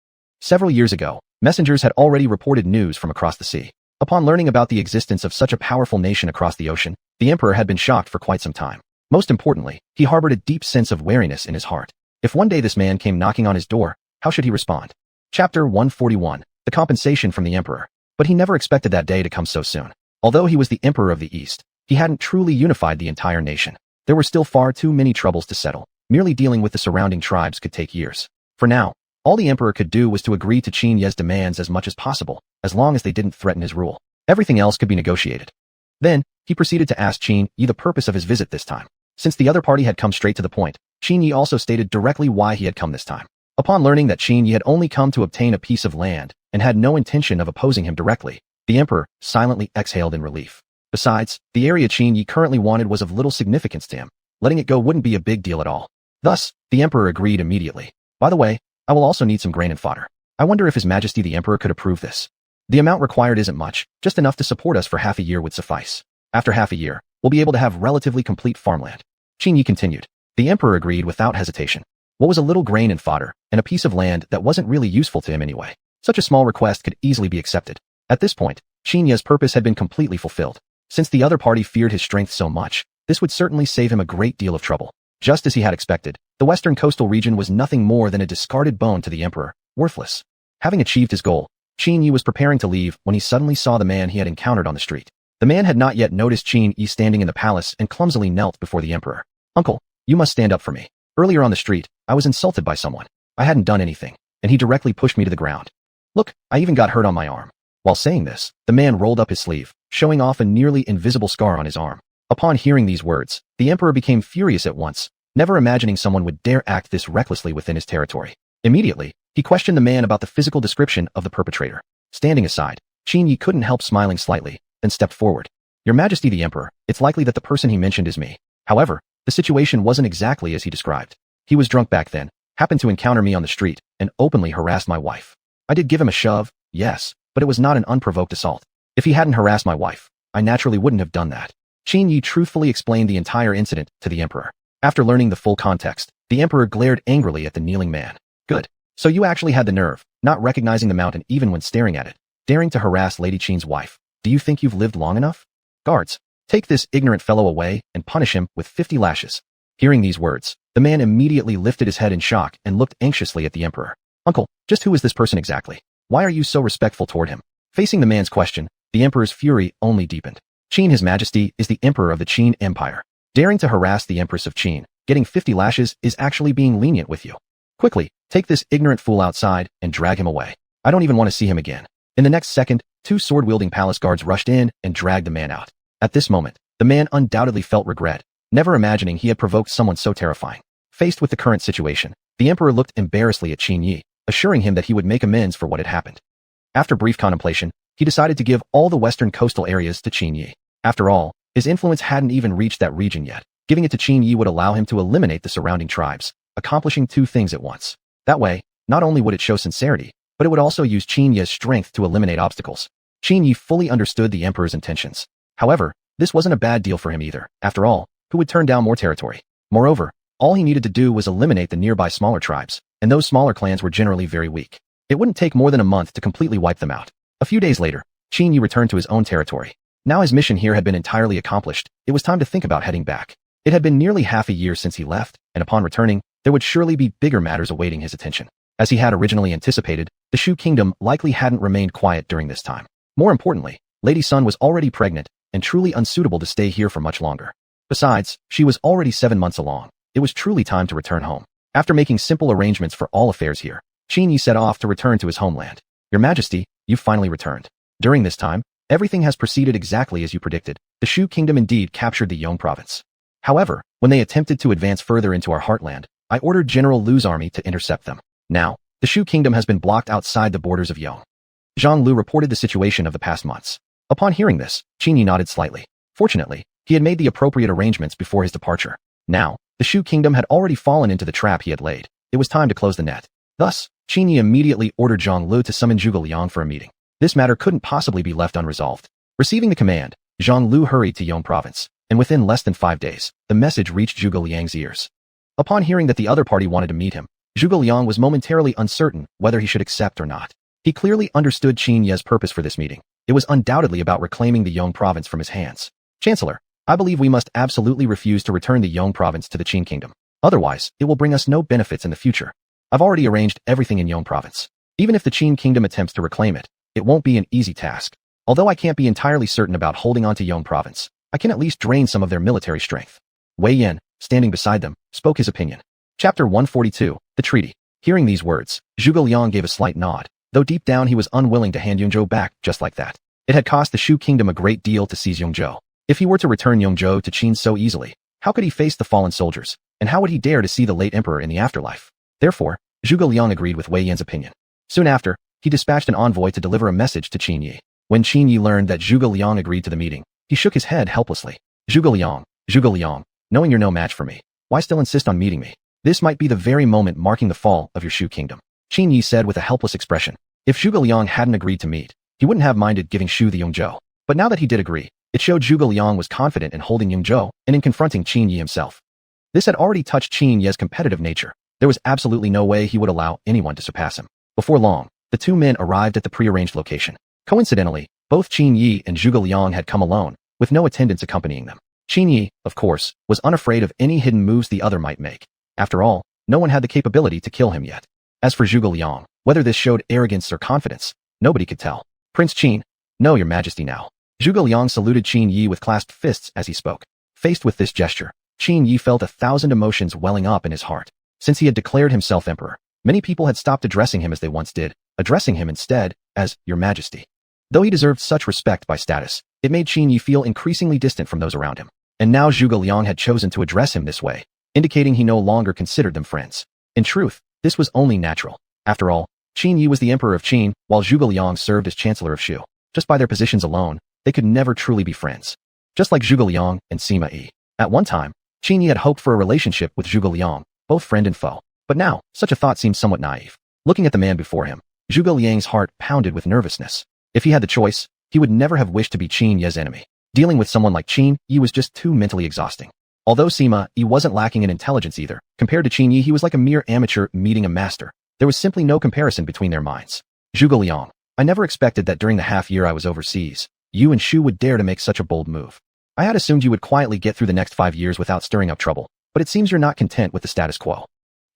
Several years ago, messengers had already reported news from across the sea. Upon learning about the existence of such a powerful nation across the ocean, the emperor had been shocked for quite some time. Most importantly, he harbored a deep sense of wariness in his heart. If one day this man came knocking on his door, how should he respond? Chapter 141, The Compensation from the Emperor. But he never expected that day to come so soon. Although he was the emperor of the East, he hadn't truly unified the entire nation. There were still far too many troubles to settle. Merely dealing with the surrounding tribes could take years. For now, all the emperor could do was to agree to Qin Yi's demands as much as possible, as long as they didn't threaten his rule. Everything else could be negotiated. Then, he proceeded to ask Qin Yi the purpose of his visit this time. Since the other party had come straight to the point, Qin Yi also stated directly why he had come this time. Upon learning that Qin Yi had only come to obtain a piece of land and had no intention of opposing him directly, the emperor silently exhaled in relief. Besides, the area Qin Yi currently wanted was of little significance to him. Letting it go wouldn't be a big deal at all. Thus, the emperor agreed immediately. By the way, I will also need some grain and fodder. I wonder if His Majesty the Emperor could approve this. The amount required isn't much, just enough to support us for half a year would suffice. After half a year, we'll be able to have relatively complete farmland. Qin Yi continued. The emperor agreed without hesitation. What was a little grain and fodder, and a piece of land that wasn't really useful to him anyway? Such a small request could easily be accepted. At this point, Qin Yi's purpose had been completely fulfilled. Since the other party feared his strength so much, this would certainly save him a great deal of trouble. Just as he had expected, the western coastal region was nothing more than a discarded bone to the emperor, worthless. Having achieved his goal, Qin Yi was preparing to leave when he suddenly saw the man he had encountered on the street. The man had not yet noticed Qin Yi standing in the palace and clumsily knelt before the emperor. Uncle, you must stand up for me. Earlier on the street, I was insulted by someone. I hadn't done anything, and he directly pushed me to the ground. Look, I even got hurt on my arm. While saying this, the man rolled up his sleeve, showing off a nearly invisible scar on his arm. Upon hearing these words, the emperor became furious at once, never imagining someone would dare act this recklessly within his territory. Immediately, he questioned the man about the physical description of the perpetrator. Standing aside, Qin Yi couldn't help smiling slightly, then stepped forward. Your Majesty the Emperor, it's likely that the person he mentioned is me. However, the situation wasn't exactly as he described. He was drunk back then, happened to encounter me on the street, and openly harassed my wife. I did give him a shove, yes, but it was not an unprovoked assault. If he hadn't harassed my wife, I naturally wouldn't have done that. Qin Yi truthfully explained the entire incident to the emperor. After learning the full context, the emperor glared angrily at the kneeling man. Good. So you actually had the nerve, not recognizing the mountain even when staring at it, daring to harass Lady Qin's wife. Do you think you've lived long enough? Guards, take this ignorant fellow away and punish him with 50 lashes. Hearing these words, the man immediately lifted his head in shock and looked anxiously at the emperor. Uncle, just who is this person exactly? Why are you so respectful toward him? Facing the man's question, the emperor's fury only deepened. Qin His Majesty is the emperor of the Qin Empire. Daring to harass the Empress of Qin, getting 50 lashes is actually being lenient with you. Quickly, take this ignorant fool outside and drag him away. I don't even want to see him again." In the next second, 2 sword-wielding palace guards rushed in and dragged the man out. At this moment, the man undoubtedly felt regret, never imagining he had provoked someone so terrifying. Faced with the current situation, the emperor looked embarrassedly at Qin Yi, assuring him that he would make amends for what had happened. After brief contemplation, he decided to give all the western coastal areas to Qin Yi. After all, his influence hadn't even reached that region yet. Giving it to Qin Yi would allow him to eliminate the surrounding tribes, accomplishing 2 things at once. That way, not only would it show sincerity, but it would also use Qin Yi's strength to eliminate obstacles. Qin Yi fully understood the emperor's intentions. However, this wasn't a bad deal for him either. After all, who would turn down more territory? Moreover, all he needed to do was eliminate the nearby smaller tribes, and those smaller clans were generally very weak. It wouldn't take more than a month to completely wipe them out. A few days later, Qin Yi returned to his own territory. Now his mission here had been entirely accomplished, it was time to think about heading back. It had been nearly half a year since he left, and upon returning, there would surely be bigger matters awaiting his attention. As he had originally anticipated, the Shu kingdom likely hadn't remained quiet during this time. More importantly, Lady Sun was already pregnant and truly unsuitable to stay here for much longer. Besides, she was already 7 months along. It was truly time to return home. After making simple arrangements for all affairs here, Qin Yi set off to return to his homeland. "Your Majesty, you've finally returned. During this time, everything has proceeded exactly as you predicted. The Shu kingdom indeed captured the Yong province. However, when they attempted to advance further into our heartland, I ordered General Lu's army to intercept them. Now, the Shu kingdom has been blocked outside the borders of Yong." Zhang Lu reported the situation of the past months. Upon hearing this, Qin Yi nodded slightly. Fortunately, he had made the appropriate arrangements before his departure. Now, the Shu kingdom had already fallen into the trap he had laid. It was time to close the net. Thus, Qin Yi immediately ordered Zhang Lu to summon Zhuge Liang for a meeting. This matter couldn't possibly be left unresolved. Receiving the command, Zhang Lu hurried to Yong province, and within less than 5 days, the message reached Zhuge Liang's ears. Upon hearing that the other party wanted to meet him, Zhuge Liang was momentarily uncertain whether he should accept or not. He clearly understood Qin Yi's purpose for this meeting. It was undoubtedly about reclaiming the Yong province from his hands. "Chancellor, I believe we must absolutely refuse to return the Yong province to the Qin kingdom. Otherwise, it will bring us no benefits in the future. I've already arranged everything in Yong province. Even if the Qin kingdom attempts to reclaim it, it won't be an easy task. Although I can't be entirely certain about holding on to Yong province, I can at least drain some of their military strength." Wei Yan, standing beside them, spoke his opinion. Chapter 142, The Treaty. Hearing these words, Zhuge Liang gave a slight nod, though deep down he was unwilling to hand Yongzhou back just like that. It had cost the Shu kingdom a great deal to seize Yongzhou. If he were to return Yongzhou to Qin so easily, how could he face the fallen soldiers, and how would he dare to see the late emperor in the afterlife? Therefore, Zhuge Liang agreed with Wei Yan's opinion. Soon after, he dispatched an envoy to deliver a message to Qin Yi. When Qin Yi learned that Zhuge Liang agreed to the meeting, he shook his head helplessly. Zhuge Liang, knowing you're no match for me, why still insist on meeting me? This might be the very moment marking the fall of your Shu kingdom." Qin Yi said with a helpless expression. If Zhuge Liang hadn't agreed to meet, he wouldn't have minded giving Shu the Yongzhou. But now that he did agree, it showed Zhuge Liang was confident in holding Yongzhou and in confronting Qin Yi himself. This had already touched Qin Yi's competitive nature. There was absolutely no way he would allow anyone to surpass him. Before long, the 2 men arrived at the prearranged location. Coincidentally, both Qin Yi and Zhuge Liang had come alone, with no attendants accompanying them. Qin Yi, of course, was unafraid of any hidden moves the other might make. After all, no one had the capability to kill him yet. As for Zhuge Liang, whether this showed arrogance or confidence, nobody could tell. "Prince Qin, no, your majesty now." Zhuge Liang saluted Qin Yi with clasped fists as he spoke. Faced with this gesture, Qin Yi felt 1,000 emotions welling up in his heart. Since he had declared himself emperor, many people had stopped addressing him as they once did, addressing him instead as your majesty. Though he deserved such respect by status, it made Qin Yi feel increasingly distant from those around him. And now Zhuge Liang had chosen to address him this way, indicating he no longer considered them friends. In truth, this was only natural. After all, Qin Yi was the emperor of Qin, while Zhuge Liang served as chancellor of Shu. Just by their positions alone, they could never truly be friends. Just like Zhuge Liang and Sima Yi. At one time, Qin Yi had hoped for a relationship with Zhuge Liang, both friend and foe. But now, such a thought seemed somewhat naive. Looking at the man before him, Zhuge Liang's heart pounded with nervousness. If he had the choice, he would never have wished to be Qin Yi's enemy. Dealing with someone like Qin Yi was just too mentally exhausting. Although Sima Yi wasn't lacking in intelligence either, compared to Qin Yi he was like a mere amateur meeting a master. There was simply no comparison between their minds. Zhuge Liang, I never expected that during the half year I was overseas, you and Shu would dare to make such a bold move. I had assumed you would quietly get through the next 5 years without stirring up trouble, but it seems you're not content with the status quo.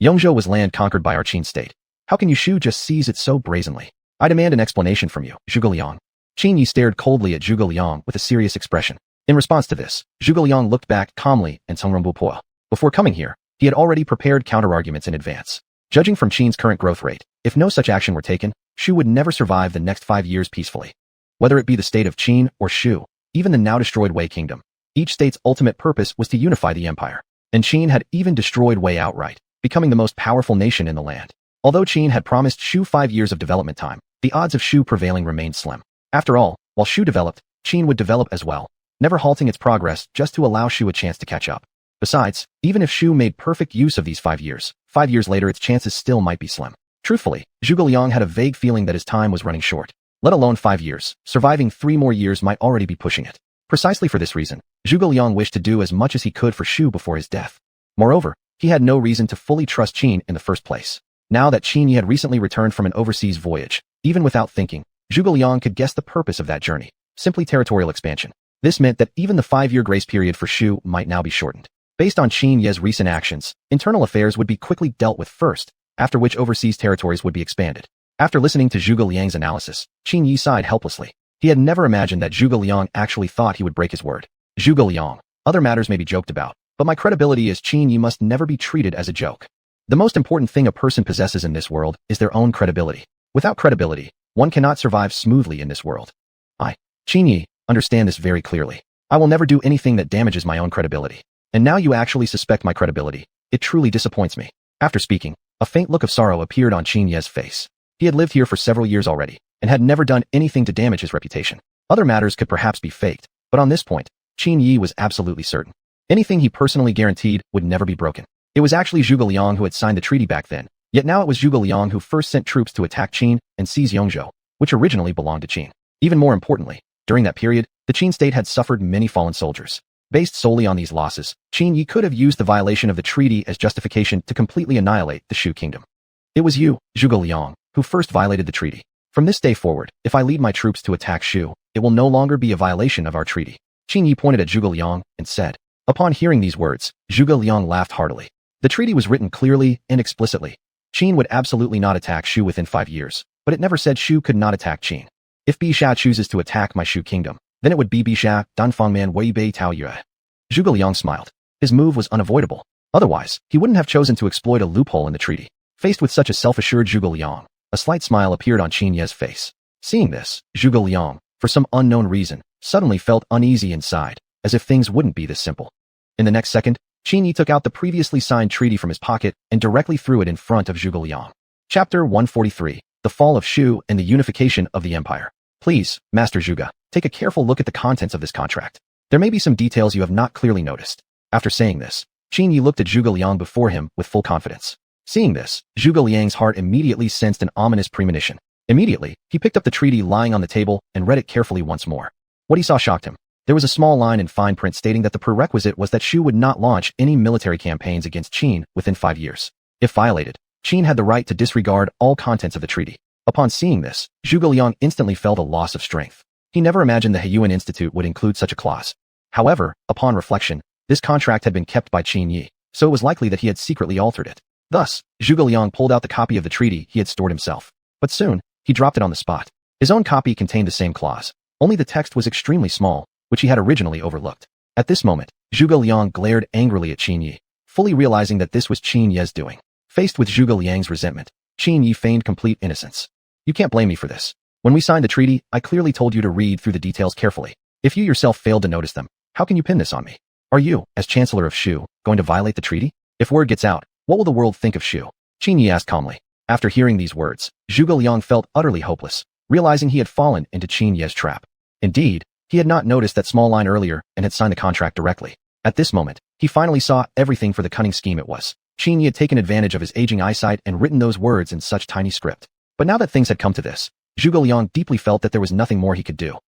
Yongzhou was land conquered by our Qin state. How can you Shu just seize it so brazenly? I demand an explanation from you, Zhuge Liang. Qin Yi stared coldly at Zhuge Liang with a serious expression. In response to this, Zhuge Liang looked back calmly and Tongrongbu Po. Before coming here, He had already prepared counterarguments in advance. Judging from Qin's current growth rate, if no such action were taken, Shu would never survive the next 5 years peacefully. Whether it be the state of Qin or Shu, even the now destroyed Wei kingdom, each state's ultimate purpose was to unify the empire. And Qin had even destroyed Wei outright, becoming the most powerful nation in the land. Although Qin had promised Shu 5 years of development time, the odds of Shu prevailing remained slim. After all, while Shu developed, Qin would develop as well, never halting its progress just to allow Shu a chance to catch up. Besides, even if Shu made perfect use of these 5 years, 5 years later its chances still might be slim. Truthfully, Zhuge Liang had a vague feeling that his time was running short. Let alone 5 years, surviving 3 more years might already be pushing it. Precisely for this reason, Zhuge Liang wished to do as much as he could for Shu before his death. Moreover, he had no reason to fully trust Qin in the first place. Now that Qin Yi had recently returned from an overseas voyage, even without thinking, Zhuge Liang could guess the purpose of that journey. Simply territorial expansion. This meant that even the 5-year grace period for Shu might now be shortened. Based on Qin Yi's recent actions, internal affairs would be quickly dealt with first, after which overseas territories would be expanded. After listening to Zhuge Liang's analysis, Qin Yi sighed helplessly. He had never imagined that Zhuge Liang actually thought he would break his word. Zhuge Liang, other matters may be joked about, but my credibility as Qin Yi must never be treated as a joke. The most important thing a person possesses in this world is their own credibility. Without credibility, one cannot survive smoothly in this world. I, Qin Yi, understand this very clearly. I will never do anything that damages my own credibility. And now you actually suspect my credibility. It truly disappoints me. After speaking, a faint look of sorrow appeared on Qin Yi's face. He had lived here for several years already, and had never done anything to damage his reputation. Other matters could perhaps be faked, but on this point, Qin Yi was absolutely certain. Anything he personally guaranteed would never be broken. It was actually Zhuge Liang who had signed the treaty back then, yet now it was Zhuge Liang who first sent troops to attack Qin and seize Yongzhou, which originally belonged to Qin. Even more importantly, during that period, the Qin state had suffered many fallen soldiers. Based solely on these losses, Qin Yi could have used the violation of the treaty as justification to completely annihilate the Shu kingdom. It was you, Zhuge Liang, who first violated the treaty. From this day forward, if I lead my troops to attack Shu, it will no longer be a violation of our treaty. Qin Yi pointed at Zhuge Liang and said. Upon hearing these words, Zhuge Liang laughed heartily. The treaty was written clearly and explicitly. Qin would absolutely not attack Shu within 5 years, but it never said Shu could not attack Qin. If Bisha chooses to attack my Shu kingdom, then it would be Bisha, Danfangman Wei Bei Tao Yue. Zhuge Liang smiled. His move was unavoidable. Otherwise, he wouldn't have chosen to exploit a loophole in the treaty. Faced with such a self-assured Zhuge Liang, a slight smile appeared on Qin Yi's face. Seeing this, Zhuge Liang, for some unknown reason, suddenly felt uneasy inside, as if things wouldn't be this simple. In the next second, Qin Yi took out the previously signed treaty from his pocket and directly threw it in front of Zhuge Liang. Chapter 143, The Fall of Shu and the Unification of the Empire. Please, Master Zhuge, take a careful look at the contents of this contract. There may be some details you have not clearly noticed. After saying this, Qin Yi looked at Zhuge Liang before him with full confidence. Seeing this, Zhuge Liang's heart immediately sensed an ominous premonition. Immediately, he picked up the treaty lying on the table and read it carefully once more. What he saw shocked him. There was a small line in fine print stating that the prerequisite was that Shu would not launch any military campaigns against Qin within 5 years. If violated, Qin had the right to disregard all contents of the treaty. Upon seeing this, Zhuge Liang instantly felt a loss of strength. He never imagined the Heiyuan Institute would include such a clause. However, upon reflection, this contract had been kept by Qin Yi, so it was likely that he had secretly altered it. Thus, Zhuge Liang pulled out the copy of the treaty he had stored himself. But soon, he dropped it on the spot. His own copy contained the same clause, only the text was extremely small, which he had originally overlooked. At this moment, Zhuge Liang glared angrily at Qin Yi, fully realizing that this was Qin Yi's doing. Faced with Zhuge Liang's resentment, Qin Yi feigned complete innocence. You can't blame me for this. When we signed the treaty, I clearly told you to read through the details carefully. If you yourself failed to notice them, how can you pin this on me? Are you, as Chancellor of Shu, going to violate the treaty? If word gets out, what will the world think of Shu? Qin Yi asked calmly. After hearing these words, Zhuge Liang felt utterly hopeless, realizing he had fallen into Qin Yi's trap. Indeed, he had not noticed that small line earlier and had signed the contract directly. At this moment, he finally saw everything for the cunning scheme it was. Qin Yi had taken advantage of his aging eyesight and written those words in such tiny script. But now that things had come to this, Zhuge Liang deeply felt that there was nothing more he could do.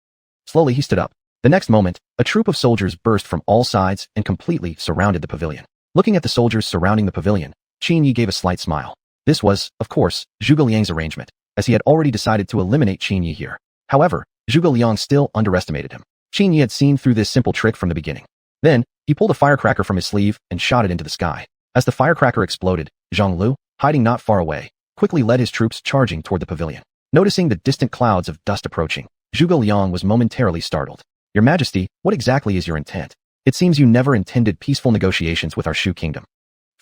Slowly he stood up. The next moment, a troop of soldiers burst from all sides and completely surrounded the pavilion. Looking at the soldiers surrounding the pavilion, Qin Yi gave a slight smile. This was, of course, Zhuge Liang's arrangement, as he had already decided to eliminate Qin Yi here. However, Zhuge Liang still underestimated him. Qin Yi had seen through this simple trick from the beginning. Then, he pulled a firecracker from his sleeve and shot it into the sky. As the firecracker exploded, Zhang Lu, hiding not far away, quickly led his troops charging toward the pavilion. Noticing the distant clouds of dust approaching, Zhuge Liang was momentarily startled. Your Majesty, what exactly is your intent? It seems you never intended peaceful negotiations with our Shu kingdom.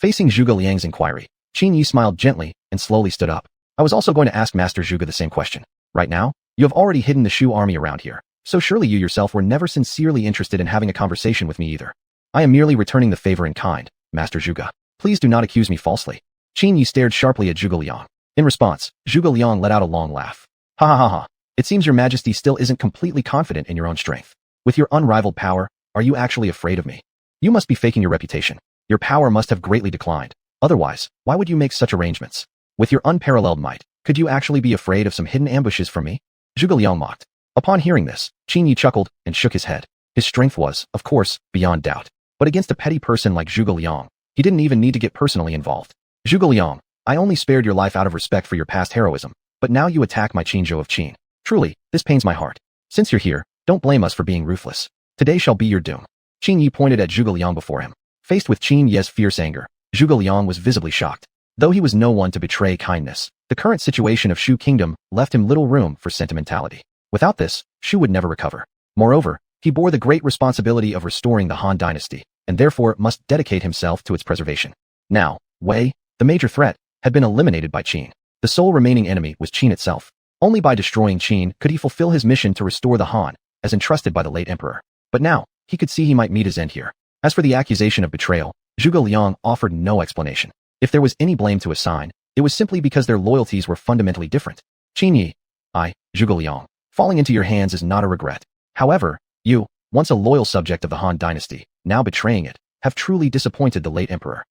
Facing Zhuge Liang's inquiry, Qin Yi smiled gently and slowly stood up. I was also going to ask Master Zhuge the same question. Right now, you have already hidden the Shu army around here, so surely you yourself were never sincerely interested in having a conversation with me either. I am merely returning the favor in kind, Master Zhuge. Please do not accuse me falsely. Qin Yi stared sharply at Zhuge Liang. In response, Zhuge Liang let out a long laugh. Ha ha ha ha. It seems your majesty still isn't completely confident in your own strength. With your unrivaled power, are you actually afraid of me? You must be faking your reputation. Your power must have greatly declined. Otherwise, why would you make such arrangements? With your unparalleled might, could you actually be afraid of some hidden ambushes from me? Zhuge Liang mocked. Upon hearing this, Qin Yi chuckled and shook his head. His strength was, of course, beyond doubt. But against a petty person like Zhuge Liang, he didn't even need to get personally involved. Zhuge Liang, I only spared your life out of respect for your past heroism, but now you attack my Qinzhou of Qin. Truly, this pains my heart. Since you're here, don't blame us for being ruthless. Today shall be your doom. Qin Yi pointed at Zhuge Liang before him. Faced with Qin Yi's fierce anger, Zhuge Liang was visibly shocked. Though he was no one to betray kindness, the current situation of Shu Kingdom left him little room for sentimentality. Without this, Shu would never recover. Moreover, he bore the great responsibility of restoring the Han Dynasty, and therefore must dedicate himself to its preservation. Now, Wei, the major threat, had been eliminated by Qin. The sole remaining enemy was Qin itself. Only by destroying Qin could he fulfill his mission to restore the Han, as entrusted by the late emperor. But now, he could see he might meet his end here. As for the accusation of betrayal, Zhuge Liang offered no explanation. If there was any blame to assign, it was simply because their loyalties were fundamentally different. Qin Yi, Zhuge Liang, falling into your hands is not a regret. However, you, once a loyal subject of the Han Dynasty, now betraying it, have truly disappointed the late emperor.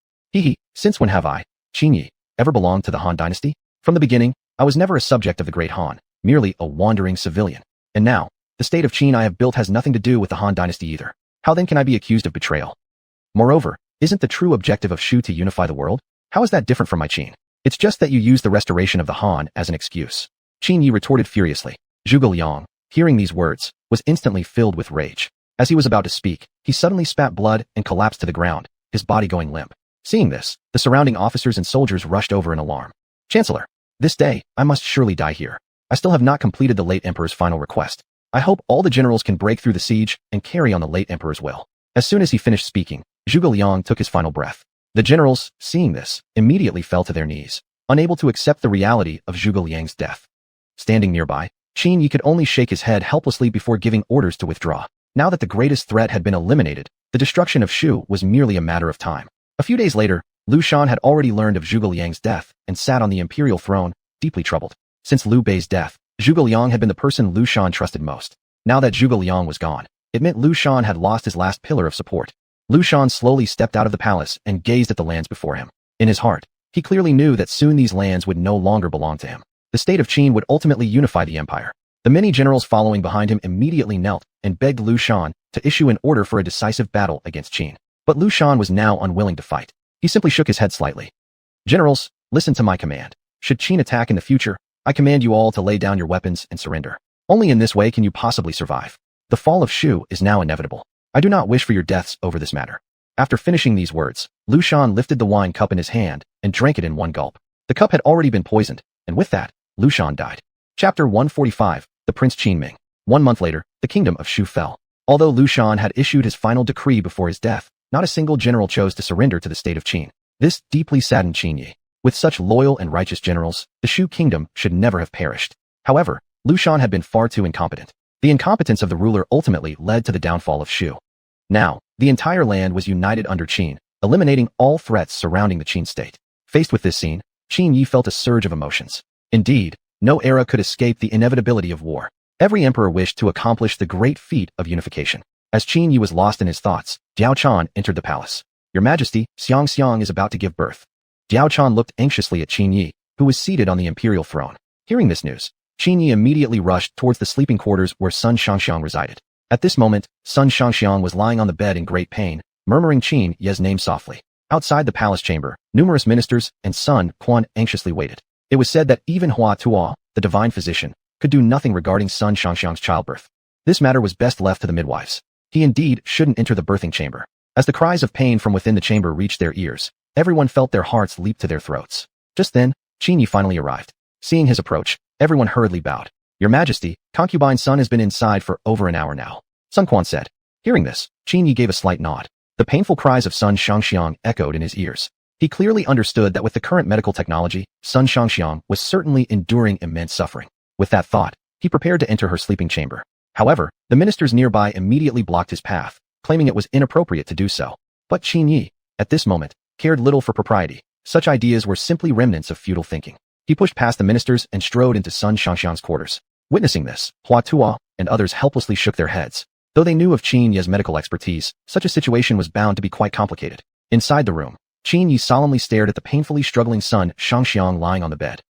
Since when have I, Qin Yi, ever belonged to the Han Dynasty? From the beginning, I was never a subject of the great Han, merely a wandering civilian. And now, the state of Qin I have built has nothing to do with the Han Dynasty either. How then can I be accused of betrayal? Moreover, isn't the true objective of Shu to unify the world? How is that different from my Qin? It's just that you use the restoration of the Han as an excuse. Qin Yi retorted furiously. Zhuge Liang, hearing these words, was instantly filled with rage. As he was about to speak, he suddenly spat blood and collapsed to the ground, his body going limp. Seeing this, the surrounding officers and soldiers rushed over in alarm. Chancellor, this day, I must surely die here. I still have not completed the late emperor's final request. I hope all the generals can break through the siege and carry on the late emperor's will. As soon as he finished speaking, Zhuge Liang took his final breath. The generals, seeing this, immediately fell to their knees, unable to accept the reality of Zhuge Liang's death. Standing nearby, Qin Yi could only shake his head helplessly before giving orders to withdraw. Now that the greatest threat had been eliminated, the destruction of Shu was merely a matter of time. A few days later, Liu Shan had already learned of Zhuge Liang's death and sat on the imperial throne, deeply troubled. Since Liu Bei's death, Zhuge Liang had been the person Liu Shan trusted most. Now that Zhuge Liang was gone, it meant Liu Shan had lost his last pillar of support. Liu Shan slowly stepped out of the palace and gazed at the lands before him. In his heart, he clearly knew that soon these lands would no longer belong to him. The state of Qin would ultimately unify the empire. The many generals following behind him immediately knelt and begged Liu Shan to issue an order for a decisive battle against Qin. But Liu Shan was now unwilling to fight. He simply shook his head slightly. Generals, listen to my command. Should Qin attack in the future, I command you all to lay down your weapons and surrender. Only in this way can you possibly survive. The fall of Shu is now inevitable. I do not wish for your deaths over this matter. After finishing these words, Liu Shan lifted the wine cup in his hand and drank it in one gulp. The cup had already been poisoned, and with that, Liu Shan died. Chapter 145, The Prince Qinming. 1 month later, the kingdom of Shu fell. Although Liu Shan had issued his final decree before his death, not a single general chose to surrender to the state of Qin. This deeply saddened Qin Yi. With such loyal and righteous generals, the Shu kingdom should never have perished. However, Liu Shan had been far too incompetent. The incompetence of the ruler ultimately led to the downfall of Shu. Now, the entire land was united under Qin, eliminating all threats surrounding the Qin state. Faced with this scene, Qin Yi felt a surge of emotions. Indeed, no era could escape the inevitability of war. Every emperor wished to accomplish the great feat of unification. As Qin Yi was lost in his thoughts, Diao Chan entered the palace. Your Majesty, Xiang Xiang is about to give birth. Diao Chan looked anxiously at Qin Yi, who was seated on the imperial throne. Hearing this news, Qin Yi immediately rushed towards the sleeping quarters where Sun Shangxiang resided. At this moment, Sun Shangxiang was lying on the bed in great pain, murmuring Qin Yi's name softly. Outside the palace chamber, numerous ministers and Sun Quan anxiously waited. It was said that even Hua Tuo, the divine physician, could do nothing regarding Sun Shangxiang's childbirth. This matter was best left to the midwives. He indeed shouldn't enter the birthing chamber. As the cries of pain from within the chamber reached their ears, everyone felt their hearts leap to their throats. Just then, Qin Yi finally arrived. Seeing his approach, everyone hurriedly bowed. Your Majesty, concubine Sun has been inside for over an hour now, Sun Quan said. Hearing this, Qin Yi gave a slight nod. The painful cries of Sun Shangxiang echoed in his ears. He clearly understood that with the current medical technology, Sun Shangxiang was certainly enduring immense suffering. With that thought, he prepared to enter her sleeping chamber. However, the ministers nearby immediately blocked his path, claiming it was inappropriate to do so. But Qin Yi, at this moment, cared little for propriety. Such ideas were simply remnants of feudal thinking. He pushed past the ministers and strode into Sun Shangxiang's quarters. Witnessing this, Hua Tuo and others helplessly shook their heads. Though they knew of Qin Yi's medical expertise, such a situation was bound to be quite complicated. Inside the room, Qin Yi solemnly stared at the painfully struggling Sun Shangxiang lying on the bed.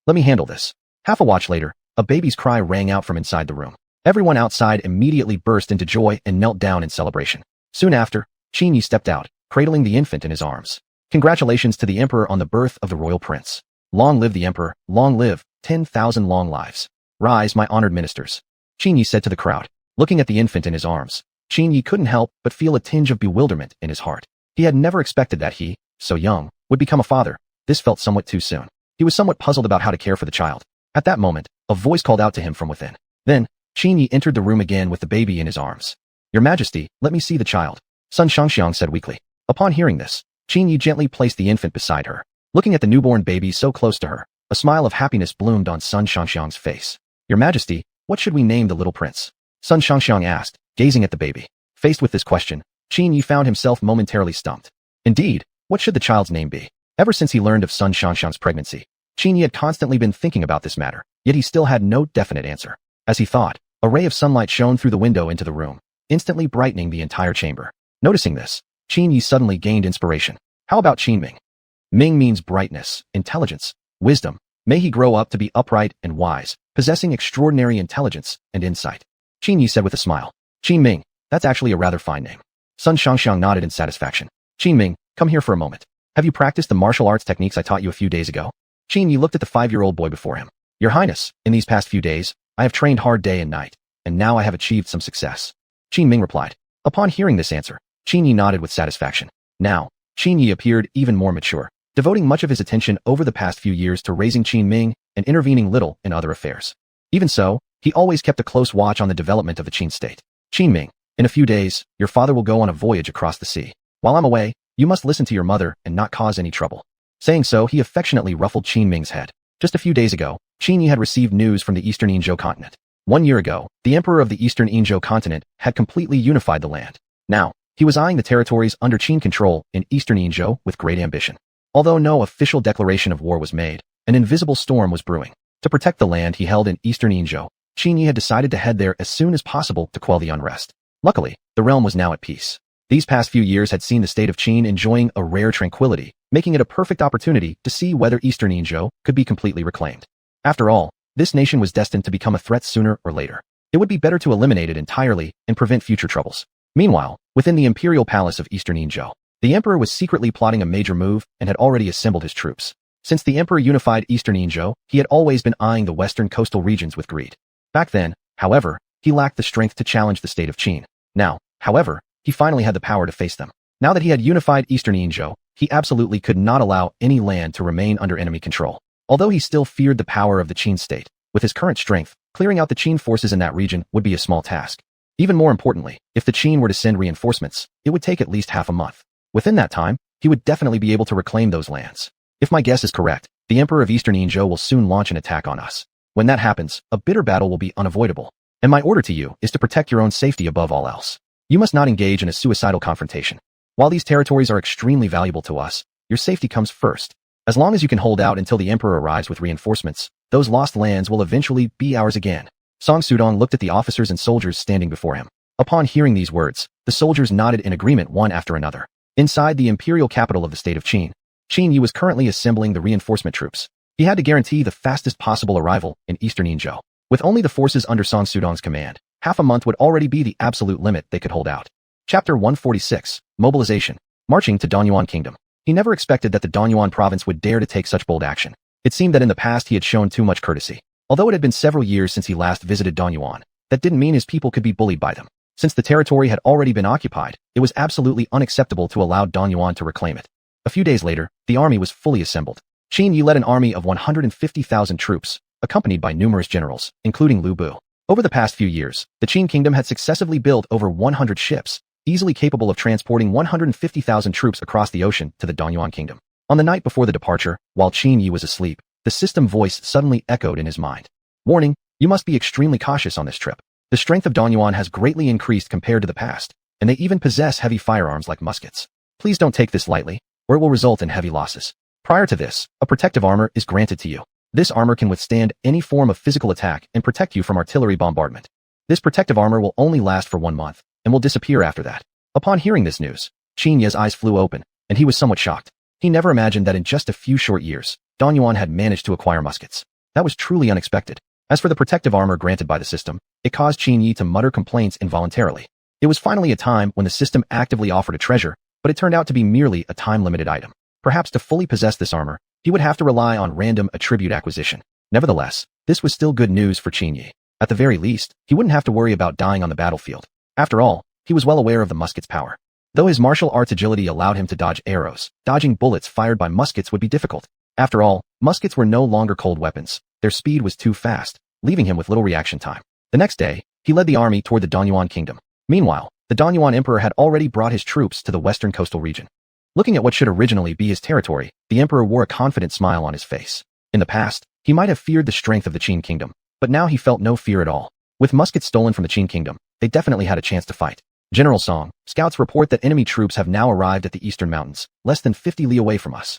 "Let me handle this." Half a watch later, a baby's cry rang out from inside the room. Everyone outside immediately burst into joy and knelt down in celebration. Soon after, Qin Yi stepped out, cradling the infant in his arms. "Congratulations to the emperor on the birth of the royal prince. Long live the emperor, long live, 10,000 long lives. Rise, my honored ministers," Qin Yi said to the crowd. Looking at the infant in his arms, Qin Yi couldn't help but feel a tinge of bewilderment in his heart. He had never expected that he, so young, would become a father. This felt somewhat too soon. He was somewhat puzzled about how to care for the child. At that moment, a voice called out to him from within. Then, Qin Yi entered the room again with the baby in his arms. "Your Majesty, let me see the child," Sun Shangxiang said weakly. Upon hearing this, Qin Yi gently placed the infant beside her. Looking at the newborn baby so close to her, a smile of happiness bloomed on Sun Shangxiang's face. "Your Majesty, what should we name the little prince?" Sun Shangxiang asked, gazing at the baby. Faced with this question, Qin Yi found himself momentarily stumped. Indeed, what should the child's name be? Ever since he learned of Sun Shangxiang's pregnancy, Qin Yi had constantly been thinking about this matter, yet he still had no definite answer. As he thought, a ray of sunlight shone through the window into the room, instantly brightening the entire chamber. Noticing this, Qin Yi suddenly gained inspiration. How about Qin Ming? Ming means brightness, intelligence, wisdom. May he grow up to be upright and wise, possessing extraordinary intelligence and insight. Qin Yi said with a smile. "Qin Ming, that's actually a rather fine name." Sun Shangxiang nodded in satisfaction. "Qin Ming, come here for a moment. Have you practiced the martial arts techniques I taught you a few days ago?" Qin Yi looked at the 5-year-old boy before him. "Your Highness, in these past few days, I have trained hard day and night, and now I have achieved some success," Qin Ming replied. Upon hearing this answer, Qin Yi nodded with satisfaction. Now, Qin Yi appeared even more mature, devoting much of his attention over the past few years to raising Qin Ming and intervening little in other affairs. Even so, he always kept a close watch on the development of the Qin state. "Qin Ming, in a few days, your father will go on a voyage across the sea. While I'm away, you must listen to your mother and not cause any trouble." Saying so, he affectionately ruffled Qin Ming's head. Just a few days ago, Qin Yi had received news from the Eastern Han continent. 1 year ago, the emperor of the Eastern Han continent had completely unified the land. Now, he was eyeing the territories under Qin control in Eastern Han with great ambition. Although no official declaration of war was made, an invisible storm was brewing. To protect the land he held in Eastern Han, Qin Yi had decided to head there as soon as possible to quell the unrest. Luckily, the realm was now at peace. These past few years had seen the state of Qin enjoying a rare tranquility, making it a perfect opportunity to see whether Eastern Han could be completely reclaimed. After all, this nation was destined to become a threat sooner or later. It would be better to eliminate it entirely and prevent future troubles. Meanwhile, within the imperial palace of Eastern Han, the emperor was secretly plotting a major move and had already assembled his troops. Since the emperor unified Eastern Han, he had always been eyeing the western coastal regions with greed. Back then, however, he lacked the strength to challenge the state of Qin. Now, however, he finally had the power to face them. Now that he had unified Eastern Han, he absolutely could not allow any land to remain under enemy control. Although he still feared the power of the Qin state, with his current strength, clearing out the Qin forces in that region would be a small task. Even more importantly, if the Qin were to send reinforcements, it would take at least half a month. Within that time, he would definitely be able to reclaim those lands. If my guess is correct, the emperor of Eastern Han will soon launch an attack on us. When that happens, a bitter battle will be unavoidable. And my order to you is to protect your own safety above all else. You must not engage in a suicidal confrontation. While these territories are extremely valuable to us, your safety comes first. As long as you can hold out until the emperor arrives with reinforcements, those lost lands will eventually be ours again. Song Sudong looked at the officers and soldiers standing before him. Upon hearing these words, the soldiers nodded in agreement one after another. Inside the imperial capital of the state of Qin, Qin Yi was currently assembling the reinforcement troops. He had to guarantee the fastest possible arrival in Eastern Han. With only the forces under Song Sudong's command, half a month would already be the absolute limit they could hold out. Chapter 146, Mobilization. Marching to Danyuan Kingdom. He never expected that the Danyuan province would dare to take such bold action. It seemed that in the past he had shown too much courtesy. Although it had been several years since he last visited Danyuan, that didn't mean his people could be bullied by them. Since the territory had already been occupied, it was absolutely unacceptable to allow Danyuan to reclaim it. A few days later, the army was fully assembled. Qin Yi led an army of 150,000 troops, accompanied by numerous generals, including Lu Bu. Over the past few years, the Qin kingdom had successively built over 100 ships, easily capable of transporting 150,000 troops across the ocean to the Danyuan kingdom. On the night before the departure, while Qin Yi was asleep, the system voice suddenly echoed in his mind. Warning, you must be extremely cautious on this trip. The strength of Danyuan has greatly increased compared to the past, and they even possess heavy firearms like muskets. Please don't take this lightly, or it will result in heavy losses. Prior to this, a protective armor is granted to you. This armor can withstand any form of physical attack and protect you from artillery bombardment. This protective armor will only last for 1 month, and will disappear after that. Upon hearing this news, Qin Yi's eyes flew open, and he was somewhat shocked. He never imagined that in just a few short years, Danyuan had managed to acquire muskets. That was truly unexpected. As for the protective armor granted by the system, it caused Qin Yi to mutter complaints involuntarily. It was finally a time when the system actively offered a treasure, but it turned out to be merely a time-limited item. Perhaps to fully possess this armor, he would have to rely on random attribute acquisition. Nevertheless, this was still good news for Qin Yi. At the very least, he wouldn't have to worry about dying on the battlefield. After all, he was well aware of the musket's power. Though his martial arts agility allowed him to dodge arrows, dodging bullets fired by muskets would be difficult. After all, muskets were no longer cold weapons. Their speed was too fast, leaving him with little reaction time. The next day, he led the army toward the Danyuan kingdom. Meanwhile, the Danyuan emperor had already brought his troops to the western coastal region. Looking at what should originally be his territory, the emperor wore a confident smile on his face. In the past, he might have feared the strength of the Qin kingdom, but now he felt no fear at all. With muskets stolen from the Qin kingdom, they definitely had a chance to fight. General Song, scouts report that enemy troops have now arrived at the eastern mountains, less than 50 li away from us.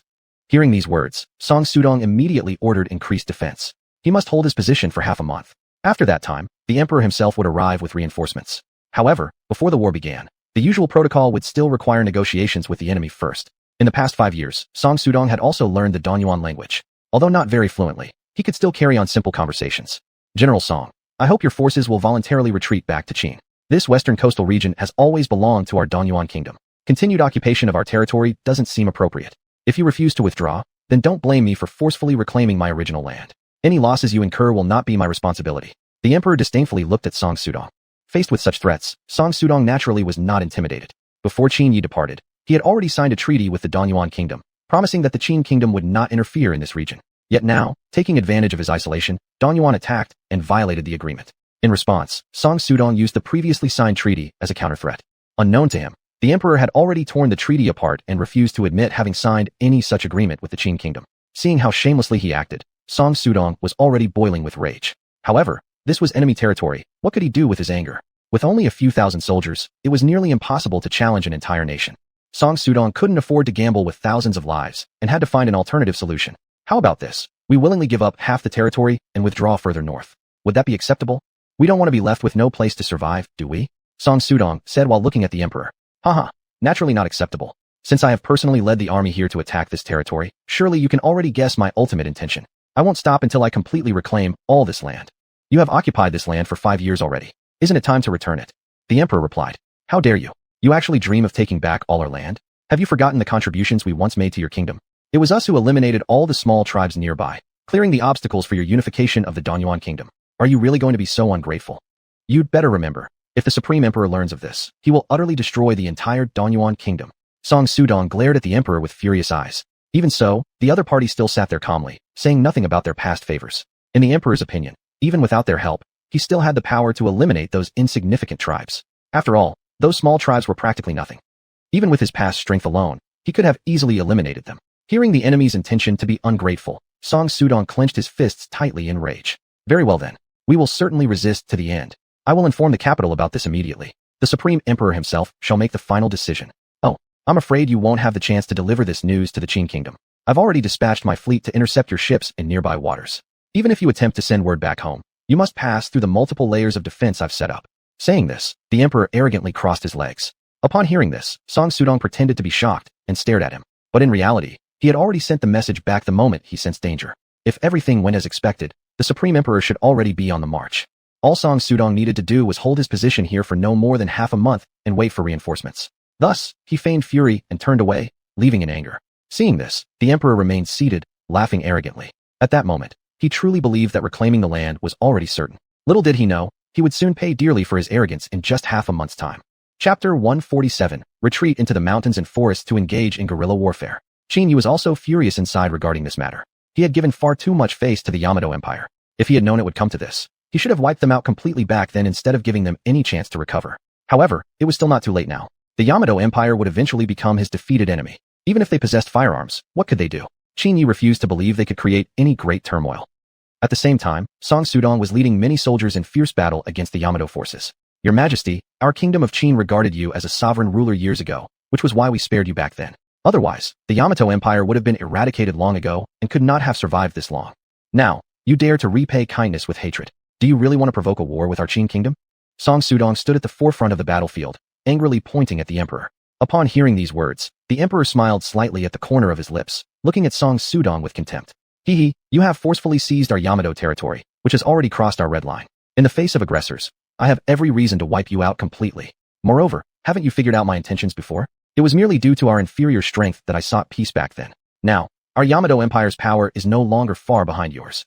Hearing these words, Song Sudong immediately ordered increased defense. He must hold his position for half a month. After that time, the emperor himself would arrive with reinforcements. However, before the war began, the usual protocol would still require negotiations with the enemy first. In the past 5 years, Song Sudong had also learned the Danyuan language. Although not very fluently, he could still carry on simple conversations. General Song, I hope your forces will voluntarily retreat back to Qin. This western coastal region has always belonged to our Danyuan kingdom. Continued occupation of our territory doesn't seem appropriate. If you refuse to withdraw, then don't blame me for forcefully reclaiming my original land. Any losses you incur will not be my responsibility. The emperor disdainfully looked at Song Sudong. Faced with such threats, Song Sudong naturally was not intimidated. Before Qin Yi departed, he had already signed a treaty with the Danyuan kingdom, promising that the Qin kingdom would not interfere in this region. Yet now, taking advantage of his isolation, Danyuan attacked and violated the agreement. In response, Song Sudong used the previously signed treaty as a counter-threat. Unknown to him, the emperor had already torn the treaty apart and refused to admit having signed any such agreement with the Qin kingdom. Seeing how shamelessly he acted, Song Sudong was already boiling with rage. However, this was enemy territory. What could he do with his anger? With only a few thousand soldiers, it was nearly impossible to challenge an entire nation. Song Sudong couldn't afford to gamble with thousands of lives and had to find an alternative solution. How about this? We willingly give up half the territory and withdraw further north. Would that be acceptable? We don't want to be left with no place to survive, do we? Song Sudong said while looking at the emperor. Haha, naturally not acceptable. Since I have personally led the army here to attack this territory, surely you can already guess my ultimate intention. I won't stop until I completely reclaim all this land. You have occupied this land for 5 years already. Isn't it time to return it? The emperor replied. How dare you? You actually dream of taking back all our land? Have you forgotten the contributions we once made to your kingdom? It was us who eliminated all the small tribes nearby, clearing the obstacles for your unification of the Danyuan kingdom. Are you really going to be so ungrateful? You'd better remember, if the Supreme Emperor learns of this, he will utterly destroy the entire Danyuan kingdom. Song Sudong glared at the emperor with furious eyes. Even so, the other party still sat there calmly, saying nothing about their past favors. In the emperor's opinion, even without their help, he still had the power to eliminate those insignificant tribes. After all, those small tribes were practically nothing. Even with his past strength alone, he could have easily eliminated them. Hearing the enemy's intention to be ungrateful, Song Sudong clenched his fists tightly in rage. Very well then. We will certainly resist to the end. I will inform the capital about this immediately. The Supreme Emperor himself shall make the final decision. Oh, I'm afraid you won't have the chance to deliver this news to the Qin kingdom. I've already dispatched my fleet to intercept your ships in nearby waters. Even if you attempt to send word back home, you must pass through the multiple layers of defense I've set up. Saying this, the emperor arrogantly crossed his legs. Upon hearing this, Song Sudong pretended to be shocked and stared at him. But in reality, he had already sent the message back the moment he sensed danger. If everything went as expected, the Supreme Emperor should already be on the march. All Song Sudong needed to do was hold his position here for no more than half a month and wait for reinforcements. Thus, he feigned fury and turned away, leaving in anger. Seeing this, the emperor remained seated, laughing arrogantly. At that moment, he truly believed that reclaiming the land was already certain. Little did he know, he would soon pay dearly for his arrogance in just half a month's time. Chapter 147, Retreat into the Mountains and Forests to Engage in Guerrilla Warfare. Qin Yi was also furious inside regarding this matter. He had given far too much face to the Yamato Empire. If he had known it would come to this, he should have wiped them out completely back then instead of giving them any chance to recover. However, it was still not too late now. The Yamato Empire would eventually become his defeated enemy. Even if they possessed firearms, what could they do? Qin Yi refused to believe they could create any great turmoil. At the same time, Song Sudong was leading many soldiers in fierce battle against the Yamato forces. Your Majesty, our kingdom of Qin regarded you as a sovereign ruler years ago, which was why we spared you back then. Otherwise, the Yamato Empire would have been eradicated long ago and could not have survived this long. Now, you dare to repay kindness with hatred. Do you really want to provoke a war with our Qin kingdom? Song Sudong stood at the forefront of the battlefield, angrily pointing at the emperor. Upon hearing these words, the emperor smiled slightly at the corner of his lips, looking at Song Sudong with contempt. Hee, you have forcefully seized our Yamato territory, which has already crossed our red line. In the face of aggressors, I have every reason to wipe you out completely. Moreover, haven't you figured out my intentions before? It was merely due to our inferior strength that I sought peace back then. Now, our Yamato Empire's power is no longer far behind yours.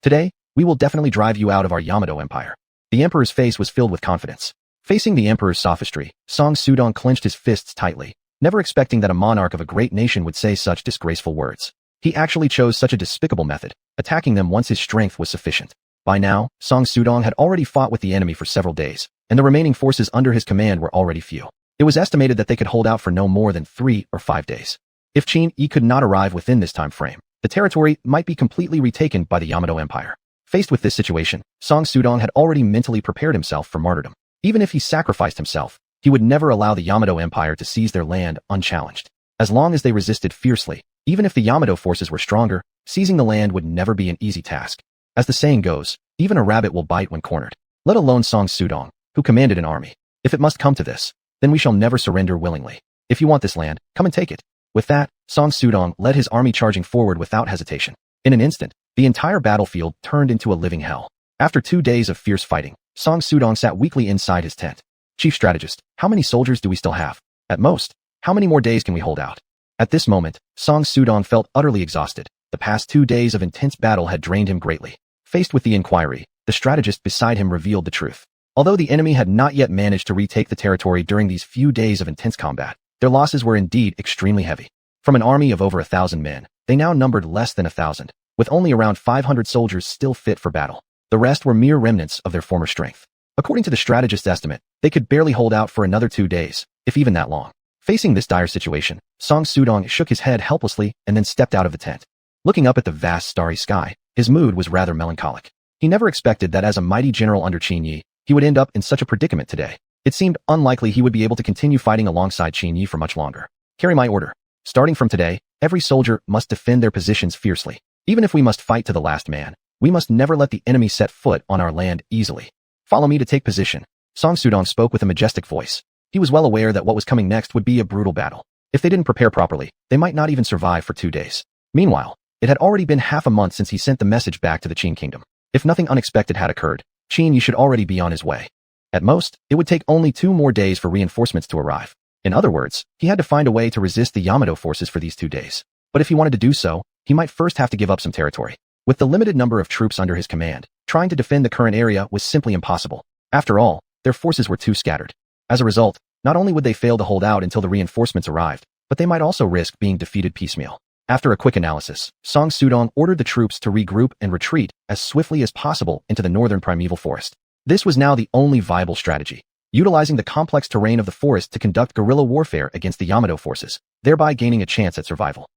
Today, we will definitely drive you out of our Yamato Empire. The emperor's face was filled with confidence. Facing the emperor's sophistry, Song Sudong clenched his fists tightly, never expecting that a monarch of a great nation would say such disgraceful words. He actually chose such a despicable method, attacking them once his strength was sufficient. By now, Song Sudong had already fought with the enemy for several days, and the remaining forces under his command were already few. It was estimated that they could hold out for no more than 3 or 5 days. If Qin Yi could not arrive within this time frame, the territory might be completely retaken by the Yamato Empire. Faced with this situation, Song Sudong had already mentally prepared himself for martyrdom. Even if he sacrificed himself, he would never allow the Yamato Empire to seize their land unchallenged. As long as they resisted fiercely, even if the Yamato forces were stronger, seizing the land would never be an easy task. As the saying goes, even a rabbit will bite when cornered, let alone Song Sudong, who commanded an army. If it must come to this, then we shall never surrender willingly. If you want this land, come and take it. With that, Song Sudong led his army charging forward without hesitation. In an instant, the entire battlefield turned into a living hell. After 2 days of fierce fighting, Song Sudong sat weakly inside his tent. Chief strategist, how many soldiers do we still have? At most, how many more days can we hold out? At this moment, Song Sudong felt utterly exhausted. The past 2 days of intense battle had drained him greatly. Faced with the inquiry, the strategist beside him revealed the truth. Although the enemy had not yet managed to retake the territory during these few days of intense combat, their losses were indeed extremely heavy. From an army of over 1,000 men, they now numbered less than 1,000, with only around 500 soldiers still fit for battle. The rest were mere remnants of their former strength. According to the strategist's estimate, they could barely hold out for another 2 days, if even that long. Facing this dire situation, Song Sudong shook his head helplessly and then stepped out of the tent. Looking up at the vast starry sky, his mood was rather melancholic. He never expected that as a mighty general under Qin Yi, he would end up in such a predicament today. It seemed unlikely he would be able to continue fighting alongside Qin Yi for much longer. Carry my order. Starting from today, every soldier must defend their positions fiercely. Even if we must fight to the last man, we must never let the enemy set foot on our land easily. Follow me to take position. Song Sudong spoke with a majestic voice. He was well aware that what was coming next would be a brutal battle. If they didn't prepare properly, they might not even survive for 2 days. Meanwhile, it had already been half a month since he sent the message back to the Qin kingdom. If nothing unexpected had occurred, Qin Yi should already be on his way. At most, it would take only 2 more days for reinforcements to arrive. In other words, he had to find a way to resist the Yamato forces for these 2 days. But if he wanted to do so, he might first have to give up some territory. With the limited number of troops under his command, trying to defend the current area was simply impossible. After all, their forces were too scattered. As a result, not only would they fail to hold out until the reinforcements arrived, but they might also risk being defeated piecemeal. After a quick analysis, Song Sudong ordered the troops to regroup and retreat as swiftly as possible into the northern primeval forest. This was now the only viable strategy, utilizing the complex terrain of the forest to conduct guerrilla warfare against the Yamato forces, thereby gaining a chance at survival.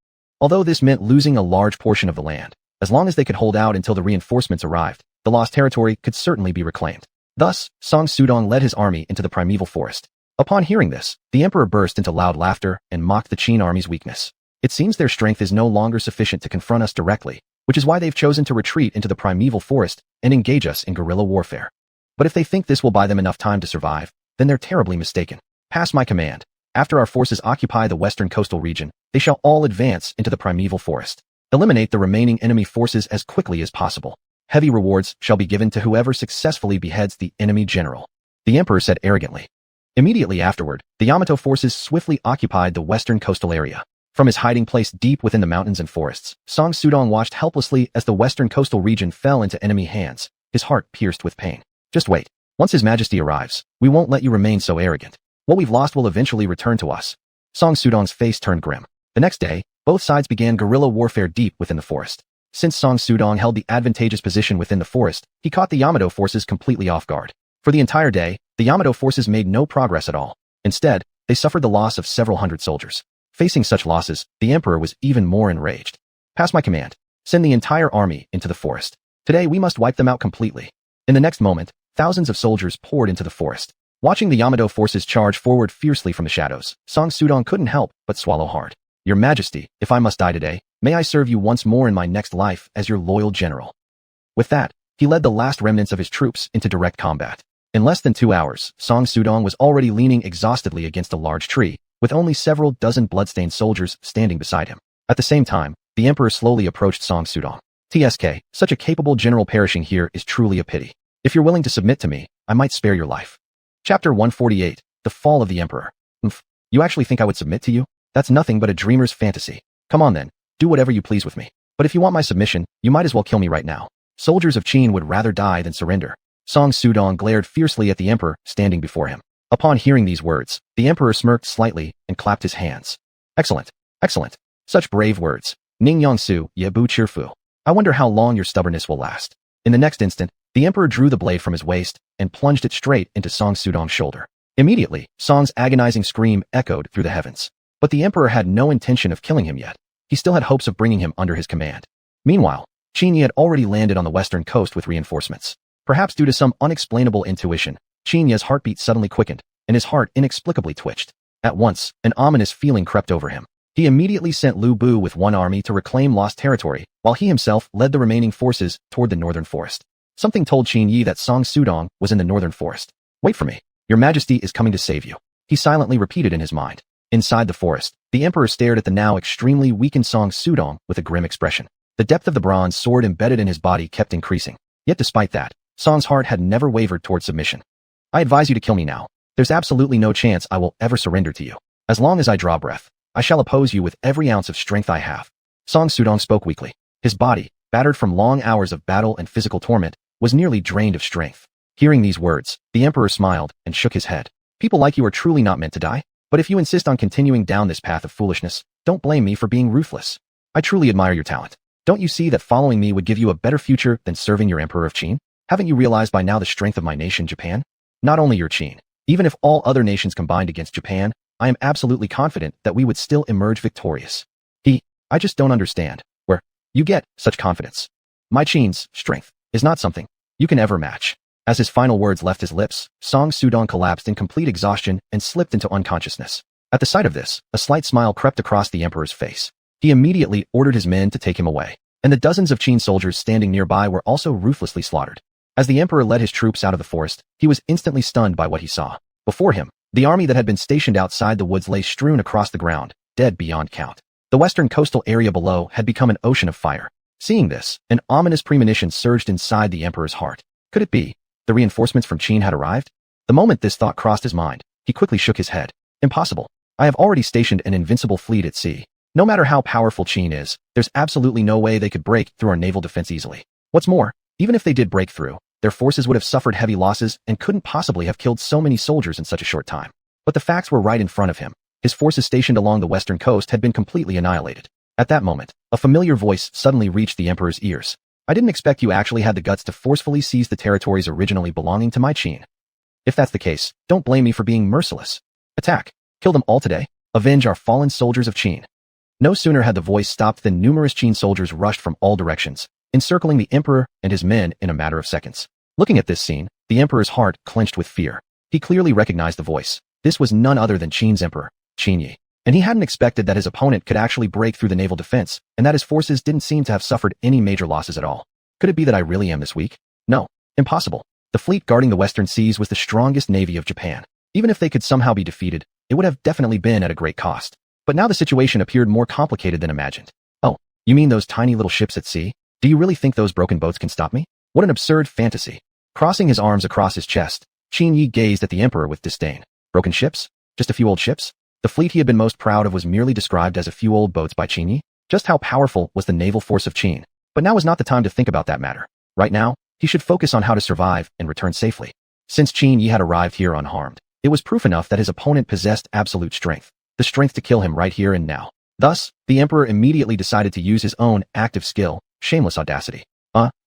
Although this meant losing a large portion of the land, as long as they could hold out until the reinforcements arrived, the lost territory could certainly be reclaimed. Thus, Song Sudong led his army into the primeval forest. Upon hearing this, the emperor burst into loud laughter and mocked the Qin army's weakness. It seems their strength is no longer sufficient to confront us directly, which is why they've chosen to retreat into the primeval forest and engage us in guerrilla warfare. But if they think this will buy them enough time to survive, then they're terribly mistaken. Pass my command. After our forces occupy the western coastal region, they shall all advance into the primeval forest. Eliminate the remaining enemy forces as quickly as possible. Heavy rewards shall be given to whoever successfully beheads the enemy general. The emperor said arrogantly. Immediately afterward, the Yamato forces swiftly occupied the western coastal area. From his hiding place deep within the mountains and forests, Song Sudong watched helplessly as the western coastal region fell into enemy hands, his heart pierced with pain. Just wait. Once His Majesty arrives, we won't let you remain so arrogant. What we've lost will eventually return to us. Song Sudong's face turned grim. The next day, both sides began guerrilla warfare deep within the forest. Since Song Sudong held the advantageous position within the forest, he caught the Yamato forces completely off guard. For the entire day, the Yamato forces made no progress at all. Instead, they suffered the loss of several hundred soldiers. Facing such losses, the emperor was even more enraged. Pass my command. Send the entire army into the forest. Today we must wipe them out completely. In the next moment, thousands of soldiers poured into the forest. Watching the Yamato forces charge forward fiercely from the shadows, Song Sudong couldn't help but swallow hard. Your Majesty, if I must die today, may I serve you once more in my next life as your loyal general. With that, he led the last remnants of his troops into direct combat. In less than 2 hours, Song Sudong was already leaning exhaustedly against a large tree, with only several dozen bloodstained soldiers standing beside him. At the same time, the emperor slowly approached Song Sudong. TSK, such a capable general perishing here is truly a pity. If you're willing to submit to me, I might spare your life. Chapter 148, The Fall of the Emperor. You actually think I would submit to you? That's nothing but a dreamer's fantasy. Come on then, do whatever you please with me. But if you want my submission, you might as well kill me right now. Soldiers of Qin would rather die than surrender. Song Sudong glared fiercely at the emperor standing before him. Upon hearing these words, the emperor smirked slightly and clapped his hands. Excellent, excellent. Such brave words. Ning Yongsu, Yebu Cheerfu. I wonder how long your stubbornness will last. In the next instant, the emperor drew the blade from his waist and plunged it straight into Song Sudong's shoulder. Immediately, Song's agonizing scream echoed through the heavens. But the emperor had no intention of killing him yet. He still had hopes of bringing him under his command. Meanwhile, Qin Yi had already landed on the western coast with reinforcements. Perhaps due to some unexplainable intuition, Qin Yi's heartbeat suddenly quickened, and his heart inexplicably twitched. At once, an ominous feeling crept over him. He immediately sent Lu Bu with one army to reclaim lost territory, while he himself led the remaining forces toward the northern forest. Something told Qin Yi that Song Sudong was in the northern forest. Wait for me. Your Majesty is coming to save you. He silently repeated in his mind. Inside the forest, the emperor stared at the now extremely weakened Song Sudong with a grim expression. The depth of the bronze sword embedded in his body kept increasing. Yet despite that, Song's heart had never wavered toward submission. I advise you to kill me now. There's absolutely no chance I will ever surrender to you. As long as I draw breath, I shall oppose you with every ounce of strength I have. Song Sudong spoke weakly. His body, battered from long hours of battle and physical torment, was nearly drained of strength. Hearing these words, the emperor smiled and shook his head. People like you are truly not meant to die. But if you insist on continuing down this path of foolishness, don't blame me for being ruthless. I truly admire your talent. Don't you see that following me would give you a better future than serving your emperor of Qin? Haven't you realized by now the strength of my nation, Japan? Not only your Qin. Even if all other nations combined against Japan, I am absolutely confident that we would still emerge victorious. I just don't understand where you get such confidence. My Qin's strength is not something you can ever match. As his final words left his lips, Song Sudong collapsed in complete exhaustion and slipped into unconsciousness. At the sight of this, a slight smile crept across the emperor's face. He immediately ordered his men to take him away, and the dozens of Qin soldiers standing nearby were also ruthlessly slaughtered. As the emperor led his troops out of the forest, he was instantly stunned by what he saw. Before him, the army that had been stationed outside the woods lay strewn across the ground, dead beyond count. The western coastal area below had become an ocean of fire. Seeing this, an ominous premonition surged inside the emperor's heart. Could it be the reinforcements from Qin had arrived? The moment this thought crossed his mind, he quickly shook his head. Impossible. I have already stationed an invincible fleet at sea. No matter how powerful Qin is, there's absolutely no way they could break through our naval defense easily. What's more, even if they did break through, their forces would have suffered heavy losses and couldn't possibly have killed so many soldiers in such a short time. But the facts were right in front of him. His forces stationed along the western coast had been completely annihilated. At that moment, a familiar voice suddenly reached the emperor's ears. I didn't expect you actually had the guts to forcefully seize the territories originally belonging to my Qin. If that's the case, don't blame me for being merciless. Attack. Kill them all today. Avenge our fallen soldiers of Qin. No sooner had the voice stopped than numerous Qin soldiers rushed from all directions, encircling the emperor and his men in a matter of seconds. Looking at this scene, the emperor's heart clenched with fear. He clearly recognized the voice. This was none other than Qin's emperor, Qin Yi. And he hadn't expected that his opponent could actually break through the naval defense, and that his forces didn't seem to have suffered any major losses at all. Could it be that I really am this weak? No. Impossible. The fleet guarding the western seas was the strongest navy of Japan. Even if they could somehow be defeated, it would have definitely been at a great cost. But now the situation appeared more complicated than imagined. Oh, you mean those tiny little ships at sea? Do you really think those broken boats can stop me? What an absurd fantasy. Crossing his arms across his chest, Qin Yi gazed at the emperor with disdain. Broken ships? Just a few old ships? The fleet he had been most proud of was merely described as a few old boats by Qin Yi. Just how powerful was the naval force of Qin? But now was not the time to think about that matter. Right now, he should focus on how to survive and return safely. Since Qin Yi had arrived here unharmed, it was proof enough that his opponent possessed absolute strength, the strength to kill him right here and now. Thus, the emperor immediately decided to use his own active skill, shameless audacity.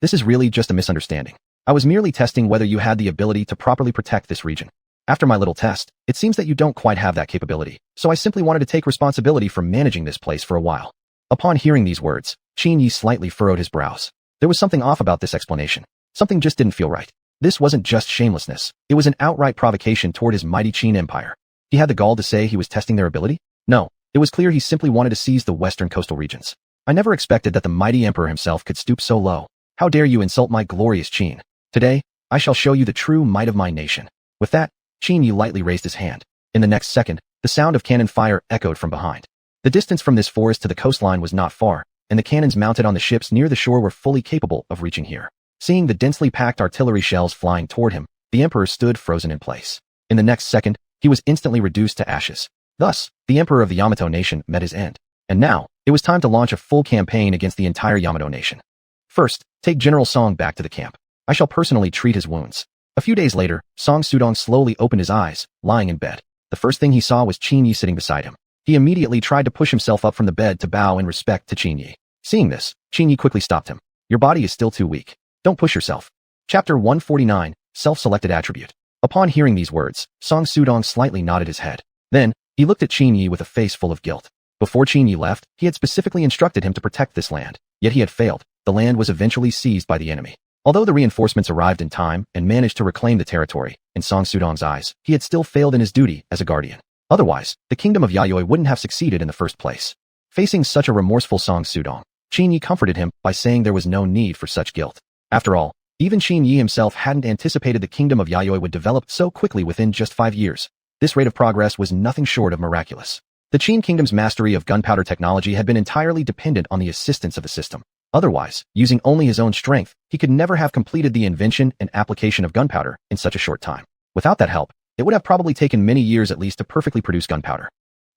This is really just a misunderstanding. I was merely testing whether you had the ability to properly protect this region. After my little test, it seems that you don't quite have that capability, so I simply wanted to take responsibility for managing this place for a while. Upon hearing these words, Qin Yi slightly furrowed his brows. There was something off about this explanation. Something just didn't feel right. This wasn't just shamelessness. It was an outright provocation toward his mighty Qin Empire. He had the gall to say he was testing their ability? No, it was clear he simply wanted to seize the western coastal regions. I never expected that the mighty emperor himself could stoop so low. How dare you insult my glorious Qin? Today, I shall show you the true might of my nation. With that, Qin Yi lightly raised his hand. In the next second, the sound of cannon fire echoed from behind. The distance from this forest to the coastline was not far, and the cannons mounted on the ships near the shore were fully capable of reaching here. Seeing the densely packed artillery shells flying toward him, the emperor stood frozen in place. In the next second, he was instantly reduced to ashes. Thus, the emperor of the Yamato nation met his end. And now, it was time to launch a full campaign against the entire Yamato nation. First, take General Song back to the camp. I shall personally treat his wounds. A few days later, Song Sudong slowly opened his eyes, lying in bed. The first thing he saw was Qin Yi sitting beside him. He immediately tried to push himself up from the bed to bow in respect to Qin Yi. Seeing this, Qin Yi quickly stopped him. Your body is still too weak. Don't push yourself. Chapter 149, Self-Selected Attribute. Upon hearing these words, Song Sudong slightly nodded his head. Then, he looked at Qin Yi with a face full of guilt. Before Qin Yi left, he had specifically instructed him to protect this land. Yet he had failed. The land was eventually seized by the enemy. Although the reinforcements arrived in time and managed to reclaim the territory, in Song Sudong's eyes, he had still failed in his duty as a guardian. Otherwise, the kingdom of Yayoi wouldn't have succeeded in the first place. Facing such a remorseful Song Sudong, Qin Yi comforted him by saying there was no need for such guilt. After all, even Qin Yi himself hadn't anticipated the kingdom of Yayoi would develop so quickly within just 5 years. This rate of progress was nothing short of miraculous. The Qin kingdom's mastery of gunpowder technology had been entirely dependent on the assistance of the system. Otherwise, using only his own strength, he could never have completed the invention and application of gunpowder in such a short time. Without that help, it would have probably taken many years at least to perfectly produce gunpowder.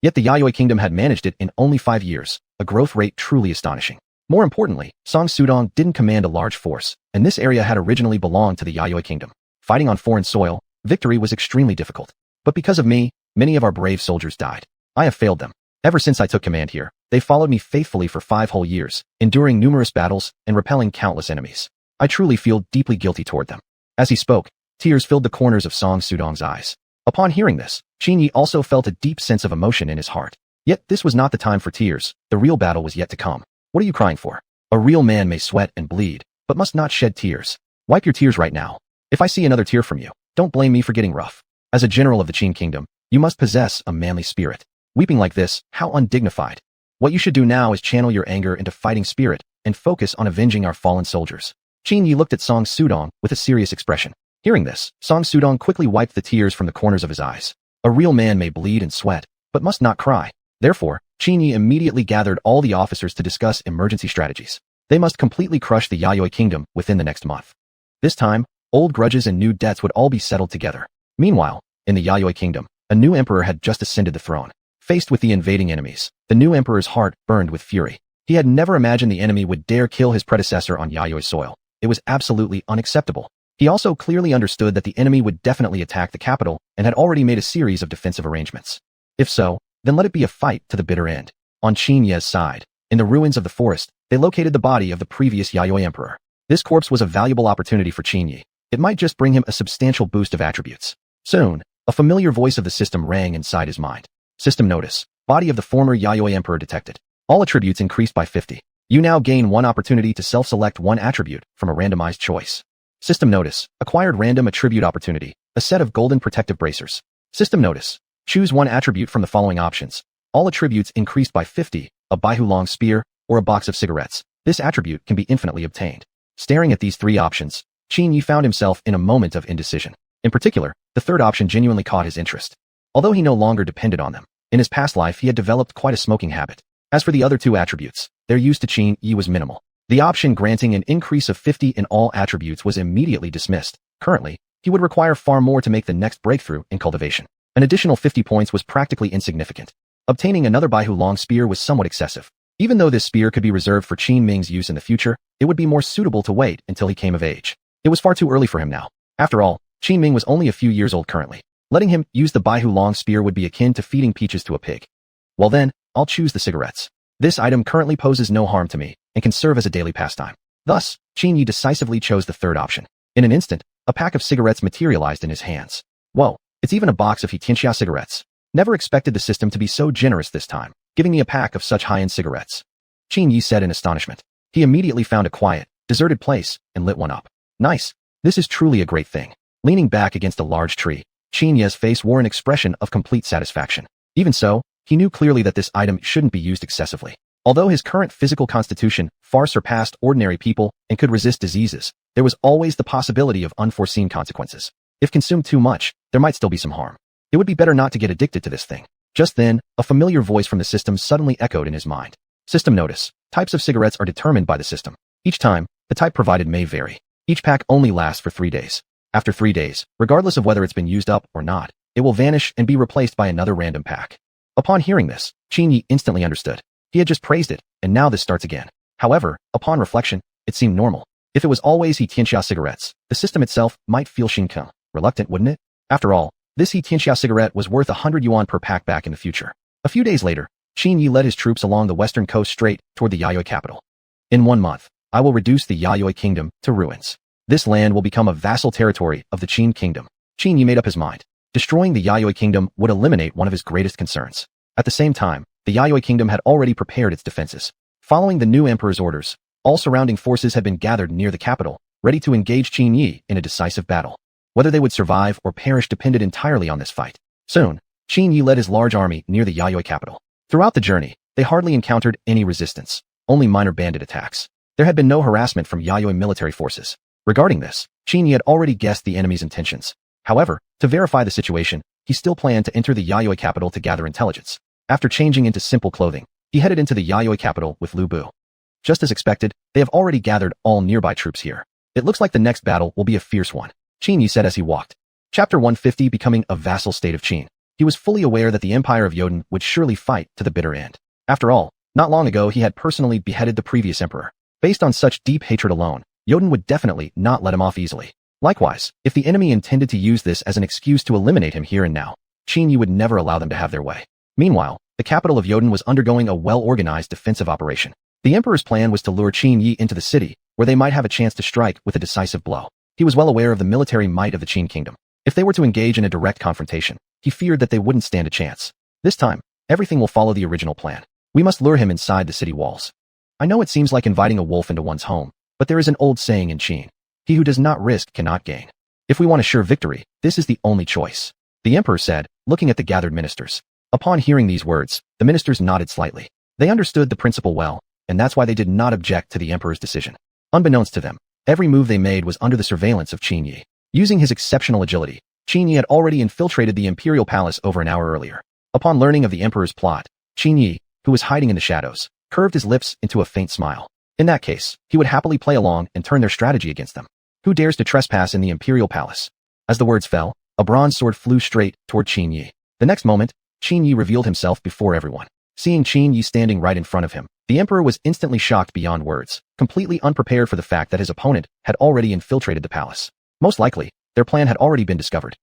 Yet the Yayoi kingdom had managed it in only 5 years, a growth rate truly astonishing. More importantly, Song Sudong didn't command a large force, and this area had originally belonged to the Yayoi kingdom. Fighting on foreign soil, victory was extremely difficult. But because of me, many of our brave soldiers died. I have failed them. Ever since I took command here, they followed me faithfully for 5 whole years, enduring numerous battles and repelling countless enemies. I truly feel deeply guilty toward them. As he spoke, tears filled the corners of Song Sudong's eyes. Upon hearing this, Qin Yi also felt a deep sense of emotion in his heart. Yet this was not the time for tears. The real battle was yet to come. What are you crying for? A real man may sweat and bleed, but must not shed tears. Wipe your tears right now. If I see another tear from you, don't blame me for getting rough. As a general of the Qin kingdom, you must possess a manly spirit. Weeping like this, how undignified. What you should do now is channel your anger into fighting spirit and focus on avenging our fallen soldiers. Qin Yi looked at Song Sudong with a serious expression. Hearing this, Song Sudong quickly wiped the tears from the corners of his eyes. A real man may bleed and sweat, but must not cry. Therefore, Qin Yi immediately gathered all the officers to discuss emergency strategies. They must completely crush the Yayoi kingdom within the next month. This time, old grudges and new debts would all be settled together. Meanwhile, in the Yayoi kingdom, a new emperor had just ascended the throne. Faced with the invading enemies, the new emperor's heart burned with fury. He had never imagined the enemy would dare kill his predecessor on Yayoi soil. It was absolutely unacceptable. He also clearly understood that the enemy would definitely attack the capital and had already made a series of defensive arrangements. If so, then let it be a fight to the bitter end. On Qin Yi's side, in the ruins of the forest, they located the body of the previous Yayoi emperor. This corpse was a valuable opportunity for Qin Yi. It might just bring him a substantial boost of attributes. Soon, a familiar voice of the system rang inside his mind. System notice. Body of the former Yayoi emperor detected. All attributes increased by 50. You now gain 1 opportunity to self-select 1 attribute from a randomized choice. System notice. Acquired random attribute opportunity. A set of golden protective bracers. System notice. Choose 1 attribute from the following options. All attributes increased by 50, a Baihu-long spear, or a box of cigarettes. This attribute can be infinitely obtained. Staring at these 3 options, Qin Yi found himself in a moment of indecision. In particular, the third option genuinely caught his interest. Although he no longer depended on them, in his past life he had developed quite a smoking habit. As for the other 2 attributes, their use to Qin Yi was minimal. The option granting an increase of 50 in all attributes was immediately dismissed. Currently, he would require far more to make the next breakthrough in cultivation. An additional 50 points was practically insignificant. Obtaining another Baihu-long spear was somewhat excessive. Even though this spear could be reserved for Qin Ming's use in the future, it would be more suitable to wait until he came of age. It was far too early for him now. After all, Qin Ming was only a few years old currently. Letting him use the Baihu-long spear would be akin to feeding peaches to a pig. Well then, I'll choose the cigarettes. This item currently poses no harm to me and can serve as a daily pastime. Thus, Qin Yi decisively chose the third option. In an instant, a pack of cigarettes materialized in his hands. Whoa, It's even a box of Hitinxia cigarettes. Never expected the system to be so generous this time, giving me a pack of such high-end cigarettes. Qin Yi said in astonishment. He immediately found a quiet, deserted place and lit one up. Nice. This is truly a great thing. Leaning back against a large tree, Qin Yi's face wore an expression of complete satisfaction. Even so, he knew clearly that this item shouldn't be used excessively. Although his current physical constitution far surpassed ordinary people and could resist diseases, there was always the possibility of unforeseen consequences. If consumed too much, there might still be some harm. It would be better not to get addicted to this thing. Just then, a familiar voice from the system suddenly echoed in his mind. System notice. Types of cigarettes are determined by the system. Each time, the type provided may vary. Each pack only lasts for 3 days. After 3 days, regardless of whether it's been used up or not, it will vanish and be replaced by another random pack. Upon hearing this, Qin Yi instantly understood. He had just praised it, and now this starts again. However, upon reflection, it seemed normal. If it was always Hitinxia cigarettes, the system itself might feel Shinkeng reluctant, wouldn't it? After all, this Hitinxia cigarette was worth 100 yuan per pack back in the future. A few days later, Qin Yi led his troops along the western coast straight toward the Yayoi capital. In 1 month, I will reduce the Yayoi kingdom to ruins. This land will become a vassal territory of the Qin kingdom. Qin Yi made up his mind. Destroying the Yayoi kingdom would eliminate one of his greatest concerns. At the same time, the Yayoi kingdom had already prepared its defenses. Following the new emperor's orders, all surrounding forces had been gathered near the capital, ready to engage Qin Yi in a decisive battle. Whether they would survive or perish depended entirely on this fight. Soon, Qin Yi led his large army near the Yayoi capital. Throughout the journey, they hardly encountered any resistance, only minor bandit attacks. There had been no harassment from Yayoi military forces. Regarding this, Qin Yi had already guessed the enemy's intentions. However, to verify the situation, he still planned to enter the Yayoi capital to gather intelligence. After changing into simple clothing, he headed into the Yayoi capital with Lu Bu. Just as expected, they have already gathered all nearby troops here. It looks like the next battle will be a fierce one, Qin Yi said as he walked. Chapter 150 Becoming a Vassal State of Qin. He was fully aware that the Empire of Yoden would surely fight to the bitter end. After all, not long ago he had personally beheaded the previous emperor. Based on such deep hatred alone, Yoden would definitely not let him off easily. Likewise, if the enemy intended to use this as an excuse to eliminate him here and now, Qin Yi would never allow them to have their way. Meanwhile, the capital of Yoden was undergoing a well-organized defensive operation. The emperor's plan was to lure Qin Yi into the city, where they might have a chance to strike with a decisive blow. He was well aware of the military might of the Qin kingdom. If they were to engage in a direct confrontation, he feared that they wouldn't stand a chance. This time, everything will follow the original plan. We must lure him inside the city walls. I know it seems like inviting a wolf into one's home, but there is an old saying in Qin. He who does not risk cannot gain. If we want a sure victory, this is the only choice. The emperor said, looking at the gathered ministers. Upon hearing these words, the ministers nodded slightly. They understood the principle well, and that's why they did not object to the emperor's decision. Unbeknownst to them, every move they made was under the surveillance of Qin Yi. Using his exceptional agility, Qin Yi had already infiltrated the imperial palace over an hour earlier. Upon learning of the emperor's plot, Qin Yi, who was hiding in the shadows, curved his lips into a faint smile. In that case, he would happily play along and turn their strategy against them. Who dares to trespass in the imperial palace? As the words fell, a bronze sword flew straight toward Qin Yi. The next moment, Qin Yi revealed himself before everyone. Seeing Qin Yi standing right in front of him, the emperor was instantly shocked beyond words, completely unprepared for the fact that his opponent had already infiltrated the palace. Most likely, their plan had already been discovered.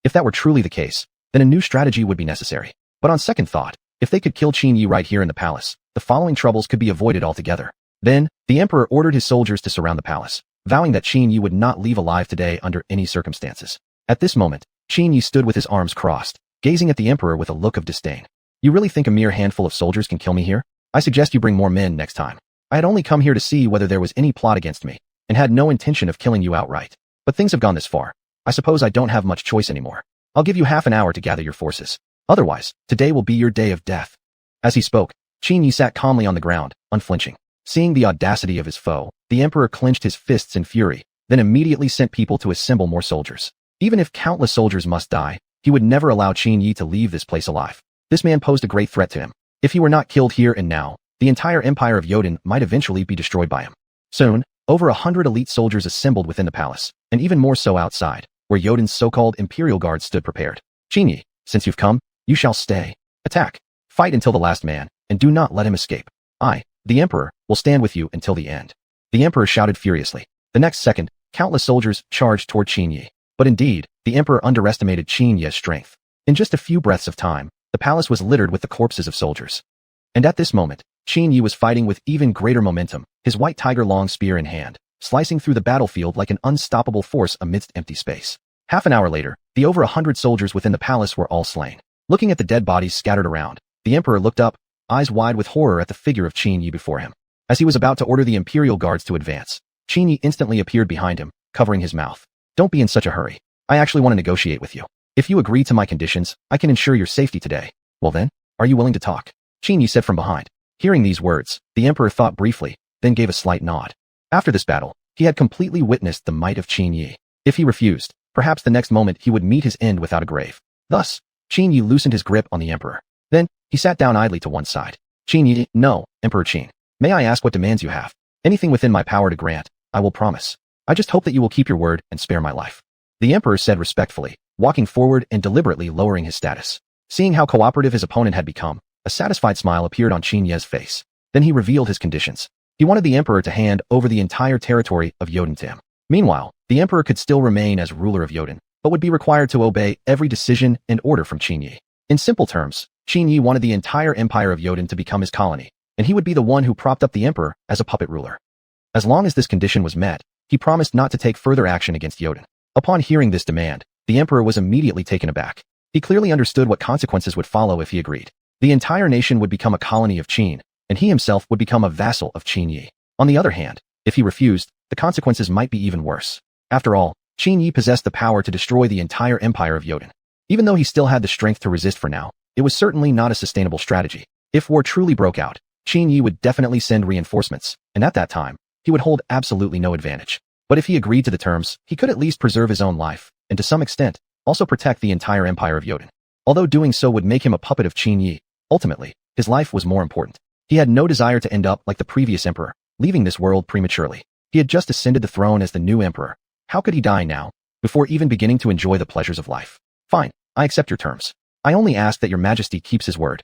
If that were truly the case, then a new strategy would be necessary. But on second thought, if they could kill Qin Yi right here in the palace, the following troubles could be avoided altogether. Then, the emperor ordered his soldiers to surround the palace, vowing that Qin Yi would not leave alive today under any circumstances. At this moment, Qin Yi stood with his arms crossed, gazing at the emperor with a look of disdain. You really think a mere handful of soldiers can kill me here? I suggest you bring more men next time. I had only come here to see whether there was any plot against me, and had no intention of killing you outright. But things have gone this far. I suppose I don't have much choice anymore. I'll give you half an hour to gather your forces. Otherwise, today will be your day of death. As he spoke, Qin Yi sat calmly on the ground, unflinching. Seeing the audacity of his foe, the emperor clenched his fists in fury, then immediately sent people to assemble more soldiers. Even if countless soldiers must die, he would never allow Qin Yi to leave this place alive. This man posed a great threat to him. If he were not killed here and now, the entire empire of Yoden might eventually be destroyed by him. Soon, over 100 elite soldiers assembled within the palace, and even more so outside, where Yoden's so-called imperial guards stood prepared. Qin Yi, since you've come, you shall stay. Attack. Fight until the last man, and do not let him escape. I, the emperor, will stand with you until the end. The emperor shouted furiously. The next second, countless soldiers charged toward Qin Yi. But indeed, the emperor underestimated Qin Yi's strength. In just a few breaths of time, the palace was littered with the corpses of soldiers. And at this moment, Qin Yi was fighting with even greater momentum, his white tiger long spear in hand, slicing through the battlefield like an unstoppable force amidst empty space. Half an hour later, the over 100 soldiers within the palace were all slain. Looking at the dead bodies scattered around, the emperor looked up, eyes wide with horror at the figure of Qin Yi before him. As he was about to order the imperial guards to advance, Qin Yi instantly appeared behind him, covering his mouth. Don't be in such a hurry. I actually want to negotiate with you. If you agree to my conditions, I can ensure your safety today. Well then, are you willing to talk? Qin Yi said from behind. Hearing these words, the emperor thought briefly, then gave a slight nod. After this battle, he had completely witnessed the might of Qin Yi. If he refused, perhaps the next moment he would meet his end without a grave. Thus, Qin Yi loosened his grip on the emperor. Then, he sat down idly to one side. Qin Yi, no, Emperor Qin. May I ask what demands you have? Anything within my power to grant, I will promise. I just hope that you will keep your word and spare my life. The emperor said respectfully, walking forward and deliberately lowering his status. Seeing how cooperative his opponent had become, a satisfied smile appeared on Qin Ye's face. Then he revealed his conditions. He wanted the emperor to hand over the entire territory of Yoden to him. Meanwhile, the emperor could still remain as ruler of Yoden, but would be required to obey every decision and order from Qin Yi. In simple terms, Qin Yi wanted the entire empire of Yoden to become his colony, and he would be the one who propped up the emperor as a puppet ruler. As long as this condition was met, he promised not to take further action against Yoden. Upon hearing this demand, the emperor was immediately taken aback. He clearly understood what consequences would follow if he agreed. The entire nation would become a colony of Qin, and he himself would become a vassal of Qin Yi. On the other hand, if he refused, the consequences might be even worse. After all, Qin Yi possessed the power to destroy the entire empire of Yoden. Even though he still had the strength to resist for now, it was certainly not a sustainable strategy. If war truly broke out, Qin Yi would definitely send reinforcements, and at that time, he would hold absolutely no advantage. But if he agreed to the terms, he could at least preserve his own life, and to some extent, also protect the entire empire of Yoden. Although doing so would make him a puppet of Qin Yi, ultimately, his life was more important. He had no desire to end up like the previous emperor, leaving this world prematurely. He had just ascended the throne as the new emperor. How could he die now, before even beginning to enjoy the pleasures of life? Fine, I accept your terms. I only ask that your majesty keeps his word.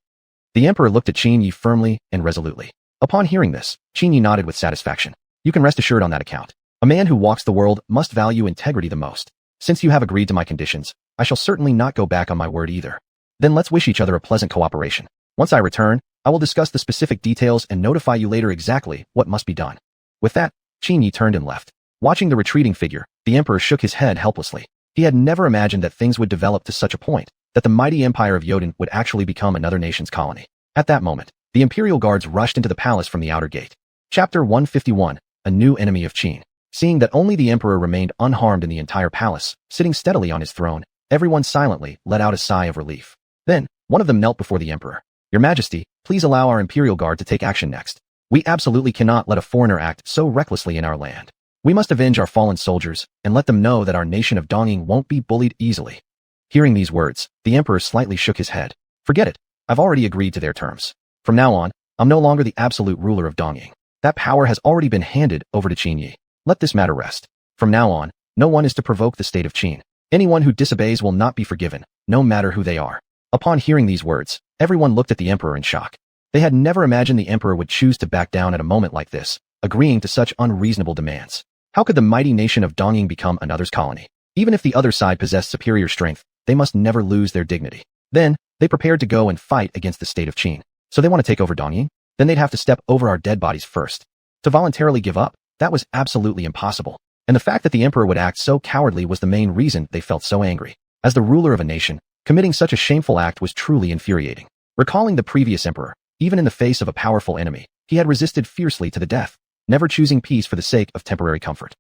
The emperor looked at Qin Yi firmly and resolutely. Upon hearing this, Qin Yi nodded with satisfaction. You can rest assured on that account. A man who walks the world must value integrity the most. Since you have agreed to my conditions, I shall certainly not go back on my word either. Then let's wish each other a pleasant cooperation. Once I return, I will discuss the specific details and notify you later exactly what must be done. With that, Qin Yi turned and left. Watching the retreating figure, the emperor shook his head helplessly. He had never imagined that things would develop to such a point, that the mighty empire of Yoden would actually become another nation's colony. At that moment, the imperial guards rushed into the palace from the outer gate. Chapter 151, A New Enemy of Qin. Seeing that only the emperor remained unharmed in the entire palace, sitting steadily on his throne, everyone silently let out a sigh of relief. Then, one of them knelt before the emperor. Your Majesty, please allow our imperial guard to take action next. We absolutely cannot let a foreigner act so recklessly in our land. We must avenge our fallen soldiers and let them know that our nation of Dongying won't be bullied easily. Hearing these words, the emperor slightly shook his head. Forget it. I've already agreed to their terms. From now on, I'm no longer the absolute ruler of Dongying. That power has already been handed over to Qin Yi. Let this matter rest. From now on, no one is to provoke the state of Qin. Anyone who disobeys will not be forgiven, no matter who they are. Upon hearing these words, everyone looked at the emperor in shock. They had never imagined the emperor would choose to back down at a moment like this, agreeing to such unreasonable demands. How could the mighty nation of Dongying become another's colony? Even if the other side possessed superior strength, they must never lose their dignity. Then, they prepared to go and fight against the state of Qin. So they want to take over Dongying? Then they'd have to step over our dead bodies first. To voluntarily give up? That was absolutely impossible. And the fact that the emperor would act so cowardly was the main reason they felt so angry. As the ruler of a nation, committing such a shameful act was truly infuriating. Recalling the previous emperor, even in the face of a powerful enemy, he had resisted fiercely to the death, never choosing peace for the sake of temporary comfort.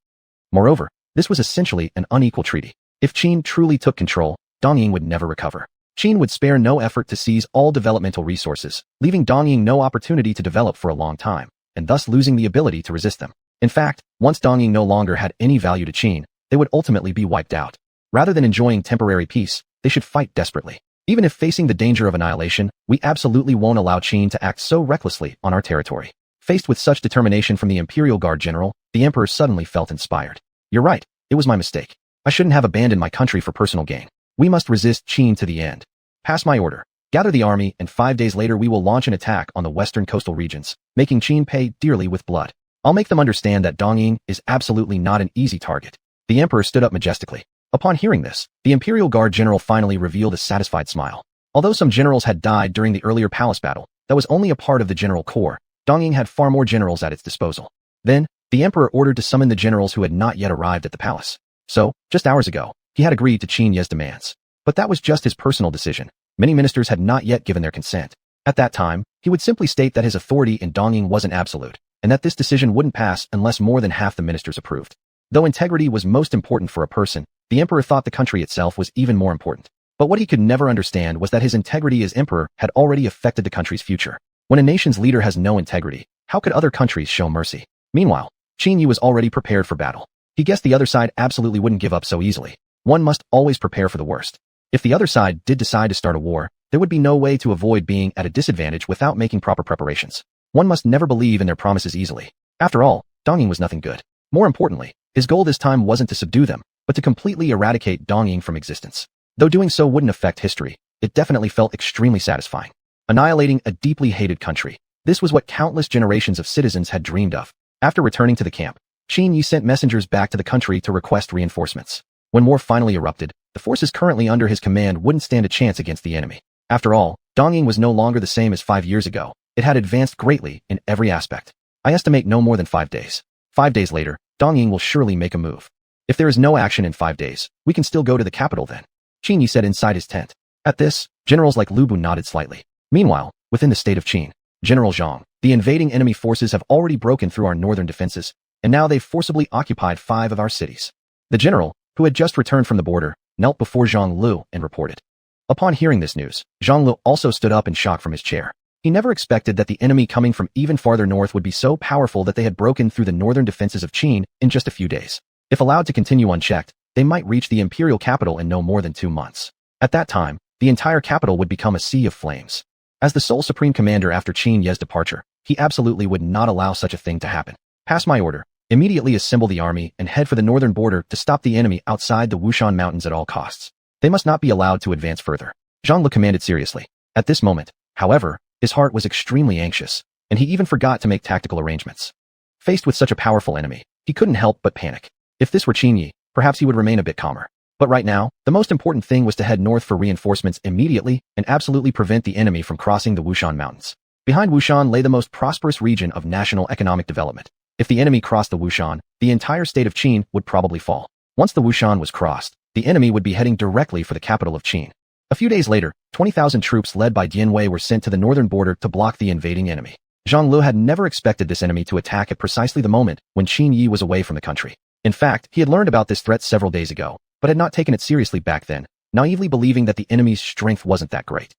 Moreover, this was essentially an unequal treaty. If Qin truly took control, Dongying would never recover. Qin would spare no effort to seize all developmental resources, leaving Dongying no opportunity to develop for a long time, and thus losing the ability to resist them. In fact, once Dongying no longer had any value to Qin, they would ultimately be wiped out. Rather than enjoying temporary peace, they should fight desperately. Even if facing the danger of annihilation, we absolutely won't allow Qin to act so recklessly on our territory. Faced with such determination from the Imperial Guard General, the Emperor suddenly felt inspired. You're right, it was my mistake. I shouldn't have abandoned my country for personal gain. We must resist Qin to the end. Pass my order. Gather the army, and 5 days later we will launch an attack on the western coastal regions, making Qin pay dearly with blood. I'll make them understand that Dongying is absolutely not an easy target. The Emperor stood up majestically. Upon hearing this, the Imperial Guard General finally revealed a satisfied smile. Although some generals had died during the earlier palace battle, that was only a part of the general corps. Dongying had far more generals at its disposal. Then, the Emperor ordered to summon the generals who had not yet arrived at the palace. So, just hours ago, He had agreed to Qin Ye's demands. But that was just his personal decision. Many ministers had not yet given their consent. At that time, he would simply state that his authority in Dongying wasn't absolute, and that this decision wouldn't pass unless more than half the ministers approved. Though integrity was most important for a person, the emperor thought the country itself was even more important. But what he could never understand was that his integrity as emperor had already affected the country's future. When a nation's leader has no integrity, how could other countries show mercy? Meanwhile, Qin Yi was already prepared for battle. He guessed the other side absolutely wouldn't give up so easily. One must always prepare for the worst. If the other side did decide to start a war, there would be no way to avoid being at a disadvantage without making proper preparations. One must never believe in their promises easily. After all, Dongying was nothing good. More importantly, his goal this time wasn't to subdue them, but to completely eradicate Dongying from existence. Though doing so wouldn't affect history, it definitely felt extremely satisfying. Annihilating a deeply hated country. This was what countless generations of citizens had dreamed of. After returning to the camp, Qin Yi sent messengers back to the country to request reinforcements. When war finally erupted, the forces currently under his command wouldn't stand a chance against the enemy. After all, Dongying was no longer the same as 5 years ago. It had advanced greatly in every aspect. I estimate no more than 5 days. 5 days later, Dongying will surely make a move. If there is no action in 5 days, we can still go to the capital then, Qin Yi said inside his tent. At this, generals like Lu Bu nodded slightly. Meanwhile, within the state of Qin, General Zhang, the invading enemy forces have already broken through our northern defenses, and now they've forcibly occupied 5 of our cities. The general, who had just returned from the border, knelt before Zhang Lu and reported. Upon hearing this news, Zhang Lu also stood up in shock from his chair. He never expected that the enemy coming from even farther north would be so powerful that they had broken through the northern defenses of Qin in just a few days. If allowed to continue unchecked, they might reach the imperial capital in no more than 2 months. At that time, the entire capital would become a sea of flames. As the sole supreme commander after Qin Ye's departure, he absolutely would not allow such a thing to happen. Pass my order. Immediately assemble the army and head for the northern border to stop the enemy outside the Wushan Mountains at all costs. They must not be allowed to advance further. Zhang Lu commanded seriously. At this moment, however, his heart was extremely anxious, and he even forgot to make tactical arrangements. Faced with such a powerful enemy, he couldn't help but panic. If this were Qin Yi, perhaps he would remain a bit calmer. But right now, the most important thing was to head north for reinforcements immediately and absolutely prevent the enemy from crossing the Wushan Mountains. Behind Wushan lay the most prosperous region of national economic development. If the enemy crossed the Wushan, the entire state of Qin would probably fall. Once the Wushan was crossed, the enemy would be heading directly for the capital of Qin. A few days later, 20,000 troops led by Dian Wei were sent to the northern border to block the invading enemy. Zhang Lu had never expected this enemy to attack at precisely the moment when Qin Yi was away from the country. In fact, he had learned about this threat several days ago, but had not taken it seriously back then, naively believing that the enemy's strength wasn't that great.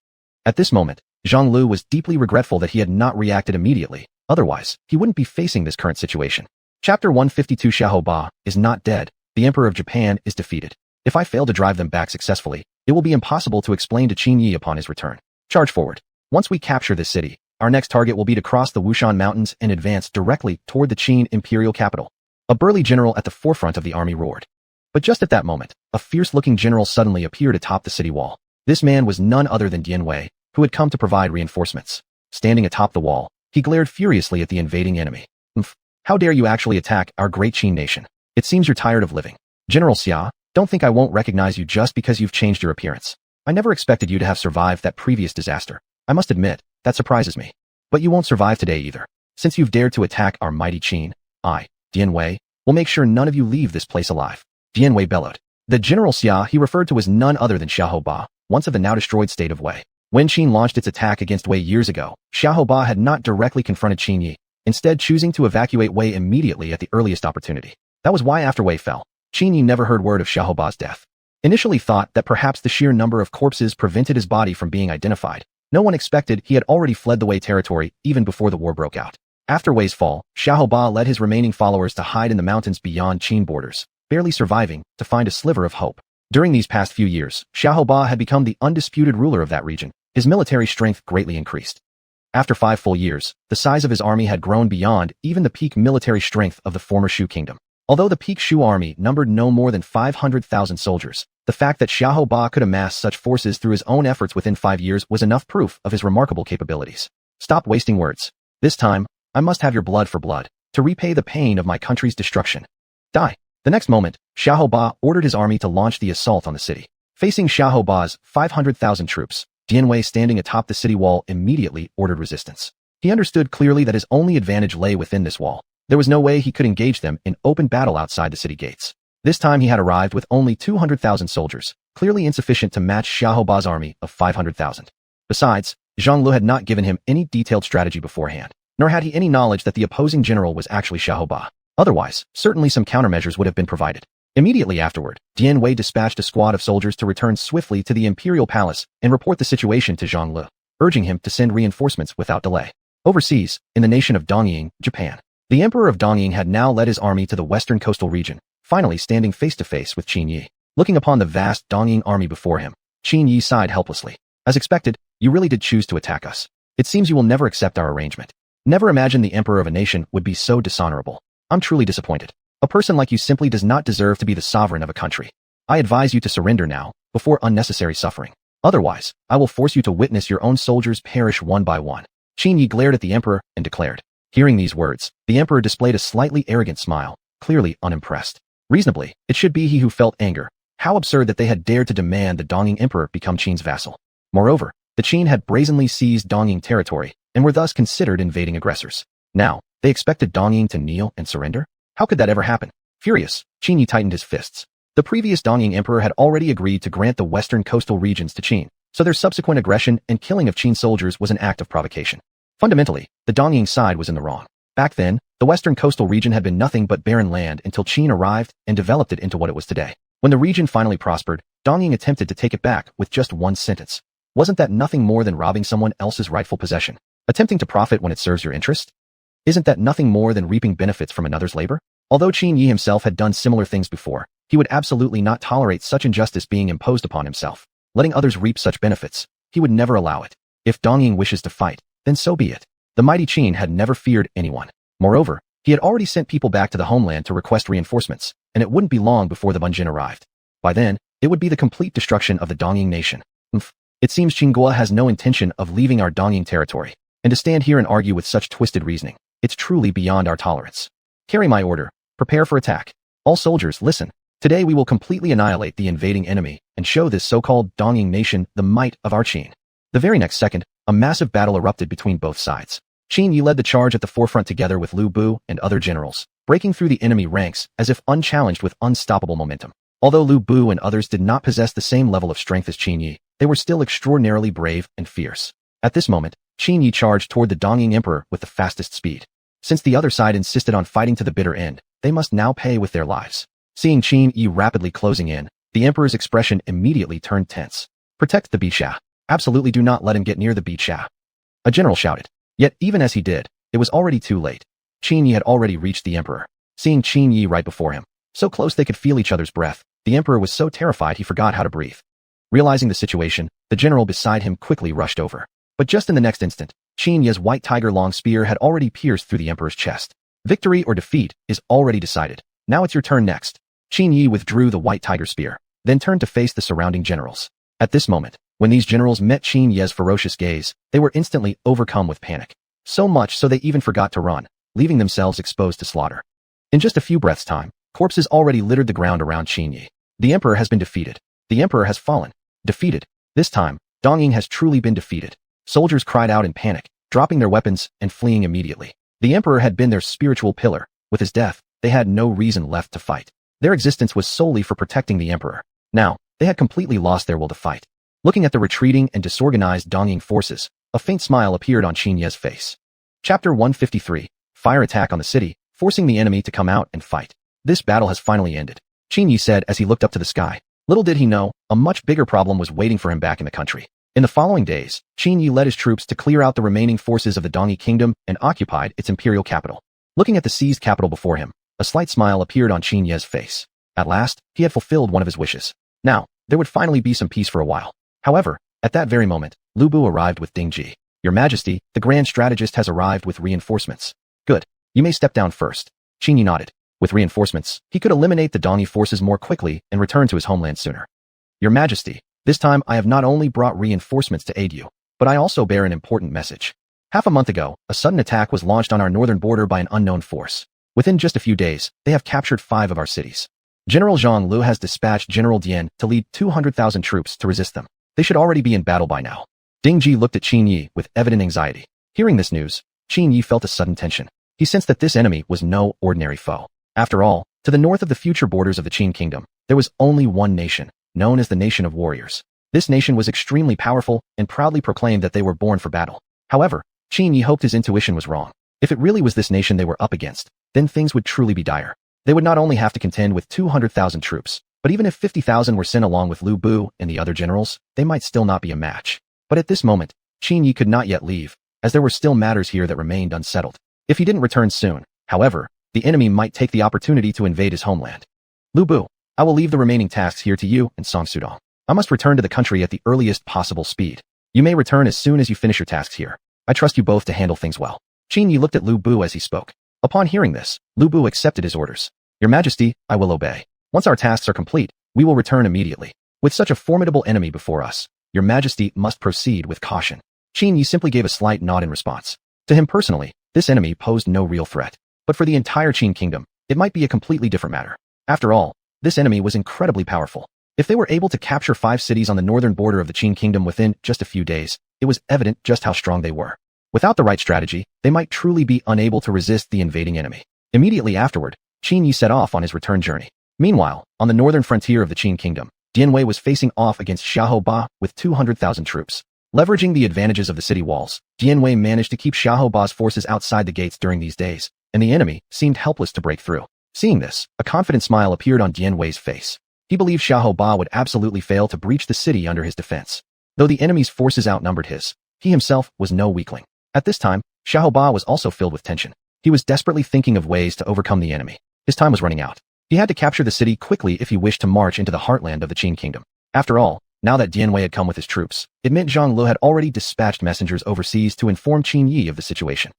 At this moment, Zhang Lu was deeply regretful that he had not reacted immediately. Otherwise, he wouldn't be facing this current situation. Chapter 152 Xiahou Ba is not dead. The Emperor of Japan is defeated. If I fail to drive them back successfully, it will be impossible to explain to Qin Yi upon his return. Charge forward. Once we capture this city, our next target will be to cross the Wushan Mountains and advance directly toward the Qin imperial capital. A burly general at the forefront of the army roared. But just at that moment, a fierce-looking general suddenly appeared atop the city wall. This man was none other than Dian Wei, who had come to provide reinforcements. Standing atop the wall, he glared furiously at the invading enemy. How dare you actually attack our great Qin nation? It seems you're tired of living. General Xia, don't think I won't recognize you just because you've changed your appearance. I never expected you to have survived that previous disaster. I must admit, that surprises me. But you won't survive today either. Since you've dared to attack our mighty Qin, I, Dian Wei, will make sure none of you leave this place alive. Dian Wei bellowed. The General Xia he referred to was none other than Xiahou Ba, once of the now destroyed state of Wei. When Qin launched its attack against Wei years ago, Xiahou Ba had not directly confronted Qin Yi, instead choosing to evacuate Wei immediately at the earliest opportunity. That was why after Wei fell, Qin Yi never heard word of Xiahou Ba's death. Initially thought that perhaps the sheer number of corpses prevented his body from being identified, no one expected he had already fled the Wei territory even before the war broke out. After Wei's fall, Xiahou Ba led his remaining followers to hide in the mountains beyond Qin borders, barely surviving to find a sliver of hope. During these past few years, Xiahou Ba had become the undisputed ruler of that region. His military strength greatly increased. After 5 full years, the size of his army had grown beyond even the peak military strength of the former Shu kingdom. Although the peak Shu army numbered no more than 500,000 soldiers, the fact that Xiahou Ba could amass such forces through his own efforts within 5 years was enough proof of his remarkable capabilities. Stop wasting words. This time, I must have your blood for blood, to repay the pain of my country's destruction. Die. The next moment, Xiahou Ba ordered his army to launch the assault on the city. Facing Xiahou Ba's 500,000 troops, Dian Wei standing atop the city wall immediately ordered resistance. He understood clearly that his only advantage lay within this wall. There was no way he could engage them in open battle outside the city gates. This time he had arrived with only 200,000 soldiers, clearly insufficient to match Xiaoba's army of 500,000. Besides, Zhang Lu had not given him any detailed strategy beforehand, nor had he any knowledge that the opposing general was actually Xiaoba. Otherwise, certainly some countermeasures would have been provided. Immediately afterward, Dian Wei dispatched a squad of soldiers to return swiftly to the imperial palace and report the situation to Zhang Lu, urging him to send reinforcements without delay. Overseas, in the nation of Dongying, Japan, the emperor of Dongying had now led his army to the western coastal region, finally standing face to face with Qin Yi. Looking upon the vast Dongying army before him, Qin Yi sighed helplessly. As expected, you really did choose to attack us. It seems you will never accept our arrangement. Never imagined the emperor of a nation would be so dishonorable. I'm truly disappointed. A person like you simply does not deserve to be the sovereign of a country. I advise you to surrender now, before unnecessary suffering. Otherwise, I will force you to witness your own soldiers perish one by one. Qin Yi glared at the emperor and declared. Hearing these words, the emperor displayed a slightly arrogant smile, clearly unimpressed. Reasonably, it should be he who felt anger. How absurd that they had dared to demand the Dongying emperor become Qin's vassal. Moreover, the Qin had brazenly seized Dongying territory and were thus considered invading aggressors. Now, they expected Dongying to kneel and surrender? How could that ever happen? Furious, Qin Yi tightened his fists. The previous Dongying emperor had already agreed to grant the western coastal regions to Qin, so their subsequent aggression and killing of Qin soldiers was an act of provocation. Fundamentally, the Dongying side was in the wrong. Back then, the western coastal region had been nothing but barren land until Qin arrived and developed it into what it was today. When the region finally prospered, Dongying attempted to take it back with just one sentence. Wasn't that nothing more than robbing someone else's rightful possession? Attempting to profit when it serves your interest? Isn't that nothing more than reaping benefits from another's labor? Although Qin Yi himself had done similar things before, he would absolutely not tolerate such injustice being imposed upon himself. Letting others reap such benefits, he would never allow it. If Dongying wishes to fight, then so be it. The mighty Qin had never feared anyone. Moreover, he had already sent people back to the homeland to request reinforcements, and it wouldn't be long before the Bunjin arrived. By then, it would be the complete destruction of the Dongying nation. It seems Qinghua has no intention of leaving our Dongying territory, and to stand here and argue with such twisted reasoning, it's truly beyond our tolerance. Carry my order. Prepare for attack. All soldiers, listen. Today we will completely annihilate the invading enemy and show this so-called Dongying nation the might of our Qin. The very next second, a massive battle erupted between both sides. Qin Yi led the charge at the forefront together with Lu Bu and other generals, breaking through the enemy ranks as if unchallenged with unstoppable momentum. Although Lu Bu and others did not possess the same level of strength as Qin Yi, they were still extraordinarily brave and fierce. At this moment, Qin Yi charged toward the Dongying emperor with the fastest speed. Since the other side insisted on fighting to the bitter end, they must now pay with their lives. Seeing Qin Yi rapidly closing in, the emperor's expression immediately turned tense. Protect the Bixia. Absolutely do not let him get near the Bixia. A general shouted. Yet even as he did, it was already too late. Qin Yi had already reached the emperor. Seeing Qin Yi right before him, so close they could feel each other's breath, the emperor was so terrified he forgot how to breathe. Realizing the situation, the general beside him quickly rushed over. But just in the next instant, Qin Yi's white tiger long spear had already pierced through the emperor's chest. Victory or defeat is already decided. Now it's your turn next. Qin Yi withdrew the white tiger spear, then turned to face the surrounding generals. At this moment, when these generals met Qin Yi's ferocious gaze, they were instantly overcome with panic. So much so they even forgot to run, leaving themselves exposed to slaughter. In just a few breaths' time, corpses already littered the ground around Qin Yi. The emperor has been defeated. The emperor has fallen. Defeated. This time, Dongying has truly been defeated. Soldiers cried out in panic, dropping their weapons and fleeing immediately. The emperor had been their spiritual pillar. With his death, they had no reason left to fight. Their existence was solely for protecting the emperor. Now, they had completely lost their will to fight. Looking at the retreating and disorganized Dongying forces, a faint smile appeared on Qin Yi's face. Chapter 153. Fire attack on the city, forcing the enemy to come out and fight. This battle has finally ended, Qin Yi said as he looked up to the sky. Little did he know, a much bigger problem was waiting for him back in the country. In the following days, Qin Yi led his troops to clear out the remaining forces of the Dongying kingdom and occupied its imperial capital. Looking at the seized capital before him, a slight smile appeared on Qin Yi's face. At last, he had fulfilled one of his wishes. Now, there would finally be some peace for a while. However, at that very moment, Lu Bu arrived with Ding Ji. Your Majesty, the Grand Strategist has arrived with reinforcements. Good. You may step down first. Qin Yi nodded. With reinforcements, he could eliminate the Dongying forces more quickly and return to his homeland sooner. Your Majesty, this time I have not only brought reinforcements to aid you, but I also bear an important message. Half a month ago, a sudden attack was launched on our northern border by an unknown force. Within just a few days, they have captured 5 of our cities. General Zhang Lu has dispatched General Dian to lead 200,000 troops to resist them. They should already be in battle by now. Ding Ji looked at Qin Yi with evident anxiety. Hearing this news, Qin Yi felt a sudden tension. He sensed that this enemy was no ordinary foe. After all, to To the north of the future borders of the Qin kingdom, there was only one nation, known as the Nation of Warriors. This nation was extremely powerful and proudly proclaimed that they were born for battle. However, Qin Yi hoped his intuition was wrong. If it really was this nation they were up against, then things would truly be dire. They would not only have to contend with 200,000 troops, but even if 50,000 were sent along with Lu Bu and the other generals, they might still not be a match. But at this moment, Qin Yi could not yet leave, as there were still matters here that remained unsettled. If he didn't return soon, however, the enemy might take the opportunity to invade his homeland. Lu Bu, I will leave the remaining tasks here to you and Song Sudong. I must return to the country at the earliest possible speed. You may return as soon as you finish your tasks here. I trust you both to handle things well. Qin Yi looked at Lu Bu as he spoke. Upon hearing this, Lu Bu accepted his orders. Your Majesty, I will obey. Once our tasks are complete, we will return immediately. With such a formidable enemy before us, Your Majesty must proceed with caution. Qin Yi simply gave a slight nod in response. To him personally, this enemy posed no real threat. But for the entire Qin kingdom, it might be a completely different matter. After all, this enemy was incredibly powerful. If they were able to capture 5 cities on the northern border of the Qin kingdom within just a few days, it was evident just how strong they were. Without the right strategy, they might truly be unable to resist the invading enemy. Immediately afterward, Qin Yi set off on his return journey. Meanwhile, on the northern frontier of the Qin kingdom, Dian Wei was facing off against Xiahou Ba with 200,000 troops. Leveraging the advantages of the city walls, Dian Wei managed to keep Xiahou Ba's forces outside the gates during these days, and the enemy seemed helpless to break through. Seeing this, a confident smile appeared on Dian Wei's face. He believed Xiahou Ba would absolutely fail to breach the city under his defense. Though the enemy's forces outnumbered his, he himself was no weakling. At this time, Xiahou Ba was also filled with tension. He was desperately thinking of ways to overcome the enemy. His time was running out. He had to capture the city quickly if he wished to march into the heartland of the Qin kingdom. After all, now that Dian Wei had come with his troops, it meant Zhang Lu had already dispatched messengers overseas to inform Qin Yi of the situation.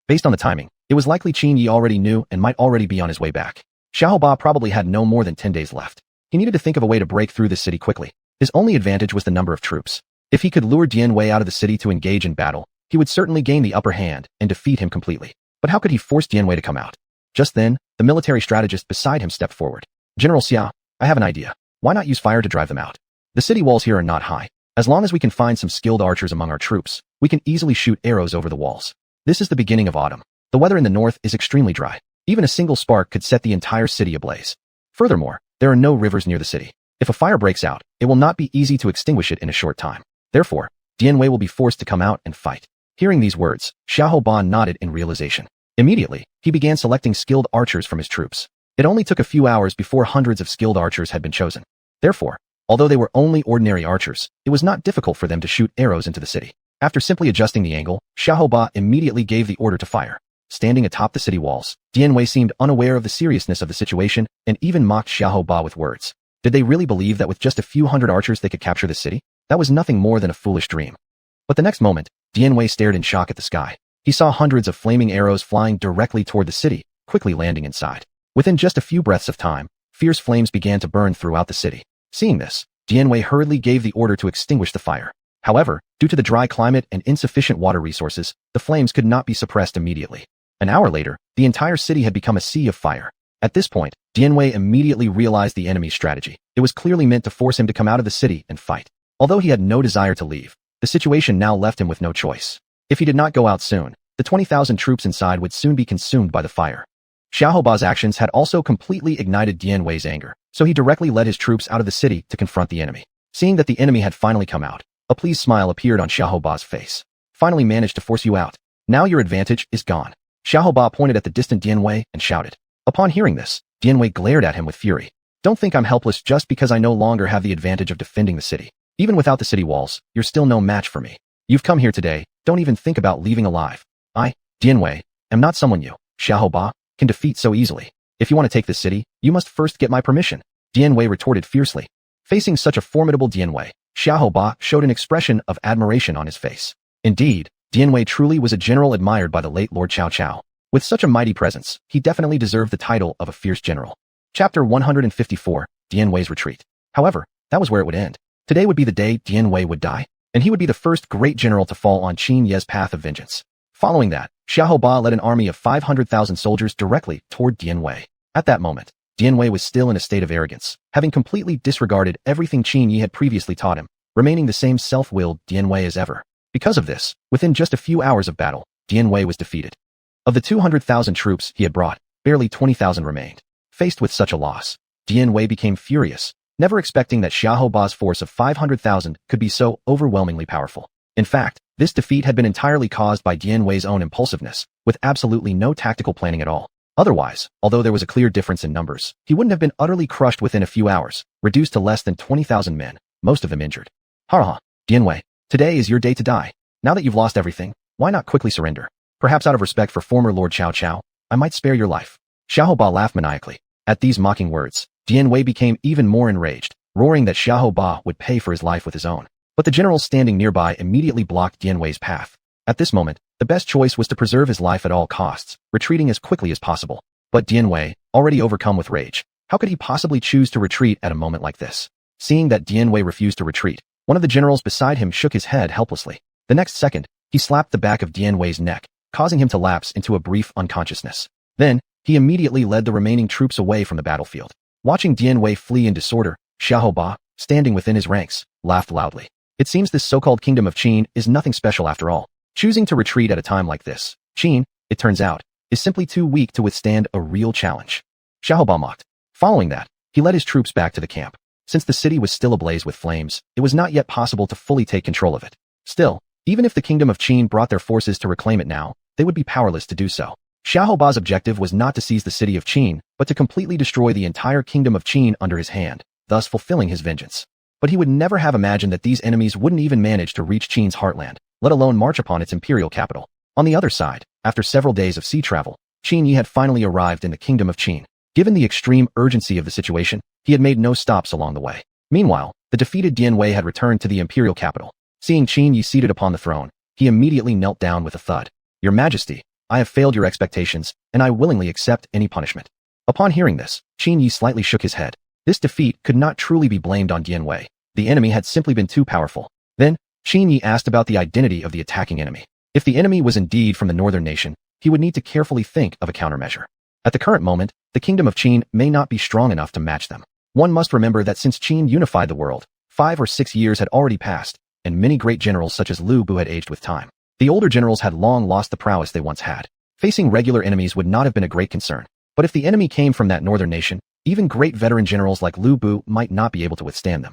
Based on the timing, it was likely Qin Yi already knew and might already be on his way back. Xiahou Ba probably had no more than 10 days left. He needed to think of a way to break through this city quickly. His only advantage was the number of troops. If he could lure Dian Wei out of the city to engage in battle, he would certainly gain the upper hand and defeat him completely. But how could he force Dian Wei to come out? Just then, the military strategist beside him stepped forward. General Xia, I have an idea. Why not use fire to drive them out? The city walls here are not high. As long as we can find some skilled archers among our troops, we can easily shoot arrows over the walls. This is the beginning of autumn. The weather in the north is extremely dry. Even a single spark could set the entire city ablaze. Furthermore, there are no rivers near the city. If a fire breaks out, it will not be easy to extinguish it in a short time. Therefore, Dian Wei will be forced to come out and fight. Hearing these words, Xiahou Ba nodded in realization. Immediately, he began selecting skilled archers from his troops. It only took a few hours before hundreds of skilled archers had been chosen. Therefore, although they were only ordinary archers, it was not difficult for them to shoot arrows into the city. After simply adjusting the angle, Xiahou Ba immediately gave the order to fire. Standing atop the city walls, Dian Wei seemed unaware of the seriousness of the situation and even mocked Xiahou Ba with words. Did they really believe that with just a few hundred archers they could capture the city? That was nothing more than a foolish dream. But the next moment, Dian Wei stared in shock at the sky. He saw hundreds of flaming arrows flying directly toward the city, quickly landing inside. Within just a few breaths of time, fierce flames began to burn throughout the city. Seeing this, Dian Wei hurriedly gave the order to extinguish the fire. However, due to the dry climate and insufficient water resources, the flames could not be suppressed immediately. An hour later, the entire city had become a sea of fire. At this point, Dian Wei immediately realized the enemy's strategy. It was clearly meant to force him to come out of the city and fight. Although he had no desire to leave, the situation now left him with no choice. If he did not go out soon, the 20,000 troops inside would soon be consumed by the fire. Xiahou Ba's actions had also completely ignited Dian Wei's anger, so he directly led his troops out of the city to confront the enemy. Seeing that the enemy had finally come out, a pleased smile appeared on Xiahou Ba's face. Finally managed to force you out. Now your advantage is gone. Xiahou Ba pointed at the distant Dian Wei and shouted. Upon hearing this, Dian Wei glared at him with fury. Don't think I'm helpless just because I no longer have the advantage of defending the city. Even without the city walls, you're still no match for me. You've come here today, don't even think about leaving alive. I, Dian Wei, am not someone you, Xiahou Ba, can defeat so easily. If you want to take this city, you must first get my permission. Dian Wei retorted fiercely. Facing such a formidable Dian Wei, Xiahou Ba showed an expression of admiration on his face. Indeed, Dian Wei truly was a general admired by the late Lord Cao Cao. With such a mighty presence, he definitely deserved the title of a fierce general. Chapter 154, Dian Wei's Retreat. However, that was where it would end. Today would be the day Dian Wei would die, and he would be the first great general to fall on Qin Ye's path of vengeance. Following that, Xiahou Ba led an army of 500,000 soldiers directly toward Dian Wei. At that moment, Dian Wei was still in a state of arrogance, having completely disregarded everything Qin Yi had previously taught him, remaining the same self-willed Dian Wei as ever. Because of this, within just a few hours of battle, Dian Wei was defeated. Of the 200,000 troops he had brought, barely 20,000 remained. Faced with such a loss, Dian Wei became furious, never expecting that Xiahou Ba's force of 500,000 could be so overwhelmingly powerful. In fact, this defeat had been entirely caused by Dian Wei's own impulsiveness, with absolutely no tactical planning at all. Otherwise, although there was a clear difference in numbers, he wouldn't have been utterly crushed within a few hours, reduced to less than 20,000 men, most of them injured. Ha, Dian Wei, today is your day to die. Now that you've lost everything, why not quickly surrender? Perhaps out of respect for former Lord Cao Cao, I might spare your life. Xiahou Ba laughed maniacally. At these mocking words, Dian Wei became even more enraged, roaring that Xiahou Ba would pay for his life with his own. But the generals standing nearby immediately blocked Dian Wei's path. At this moment, the best choice was to preserve his life at all costs, retreating as quickly as possible. But Dian Wei, already overcome with rage, how could he possibly choose to retreat at a moment like this? Seeing that Dian Wei refused to retreat, one of the generals beside him shook his head helplessly. The next second, he slapped the back of Dian Wei's neck, causing him to lapse into a brief unconsciousness. Then, he immediately led the remaining troops away from the battlefield. Watching Dian Wei flee in disorder, Xiahou Ba, standing within his ranks, laughed loudly. It seems this so-called kingdom of Qin is nothing special after all. Choosing to retreat at a time like this, Qin, it turns out, is simply too weak to withstand a real challenge. Xiahou Ba mocked. Following that, he led his troops back to the camp. Since the city was still ablaze with flames, it was not yet possible to fully take control of it. Still, even if the kingdom of Qin brought their forces to reclaim it now, they would be powerless to do so. Xiahou Ba's objective was not to seize the city of Qin, but to completely destroy the entire kingdom of Qin under his hand, thus fulfilling his vengeance. But he would never have imagined that these enemies wouldn't even manage to reach Qin's heartland, let alone march upon its imperial capital. On the other side, after several days of sea travel, Qin Yi had finally arrived in the kingdom of Qin. Given the extreme urgency of the situation, he had made no stops along the way. Meanwhile, the defeated Dian Wei had returned to the imperial capital. Seeing Qin Yi seated upon the throne, he immediately knelt down with a thud. Your Majesty, I have failed your expectations, and I willingly accept any punishment. Upon hearing this, Qin Yi slightly shook his head. This defeat could not truly be blamed on Dian Wei. The enemy had simply been too powerful. Then, Qin Yi asked about the identity of the attacking enemy. If the enemy was indeed from the northern nation, he would need to carefully think of a countermeasure. At the current moment, the kingdom of Qin may not be strong enough to match them. One must remember that since Qin unified the world, 5 or 6 years had already passed, and many great generals such as Lu Bu had aged with time. The older generals had long lost the prowess they once had. Facing regular enemies would not have been a great concern. But if the enemy came from that northern nation, even great veteran generals like Lu Bu might not be able to withstand them.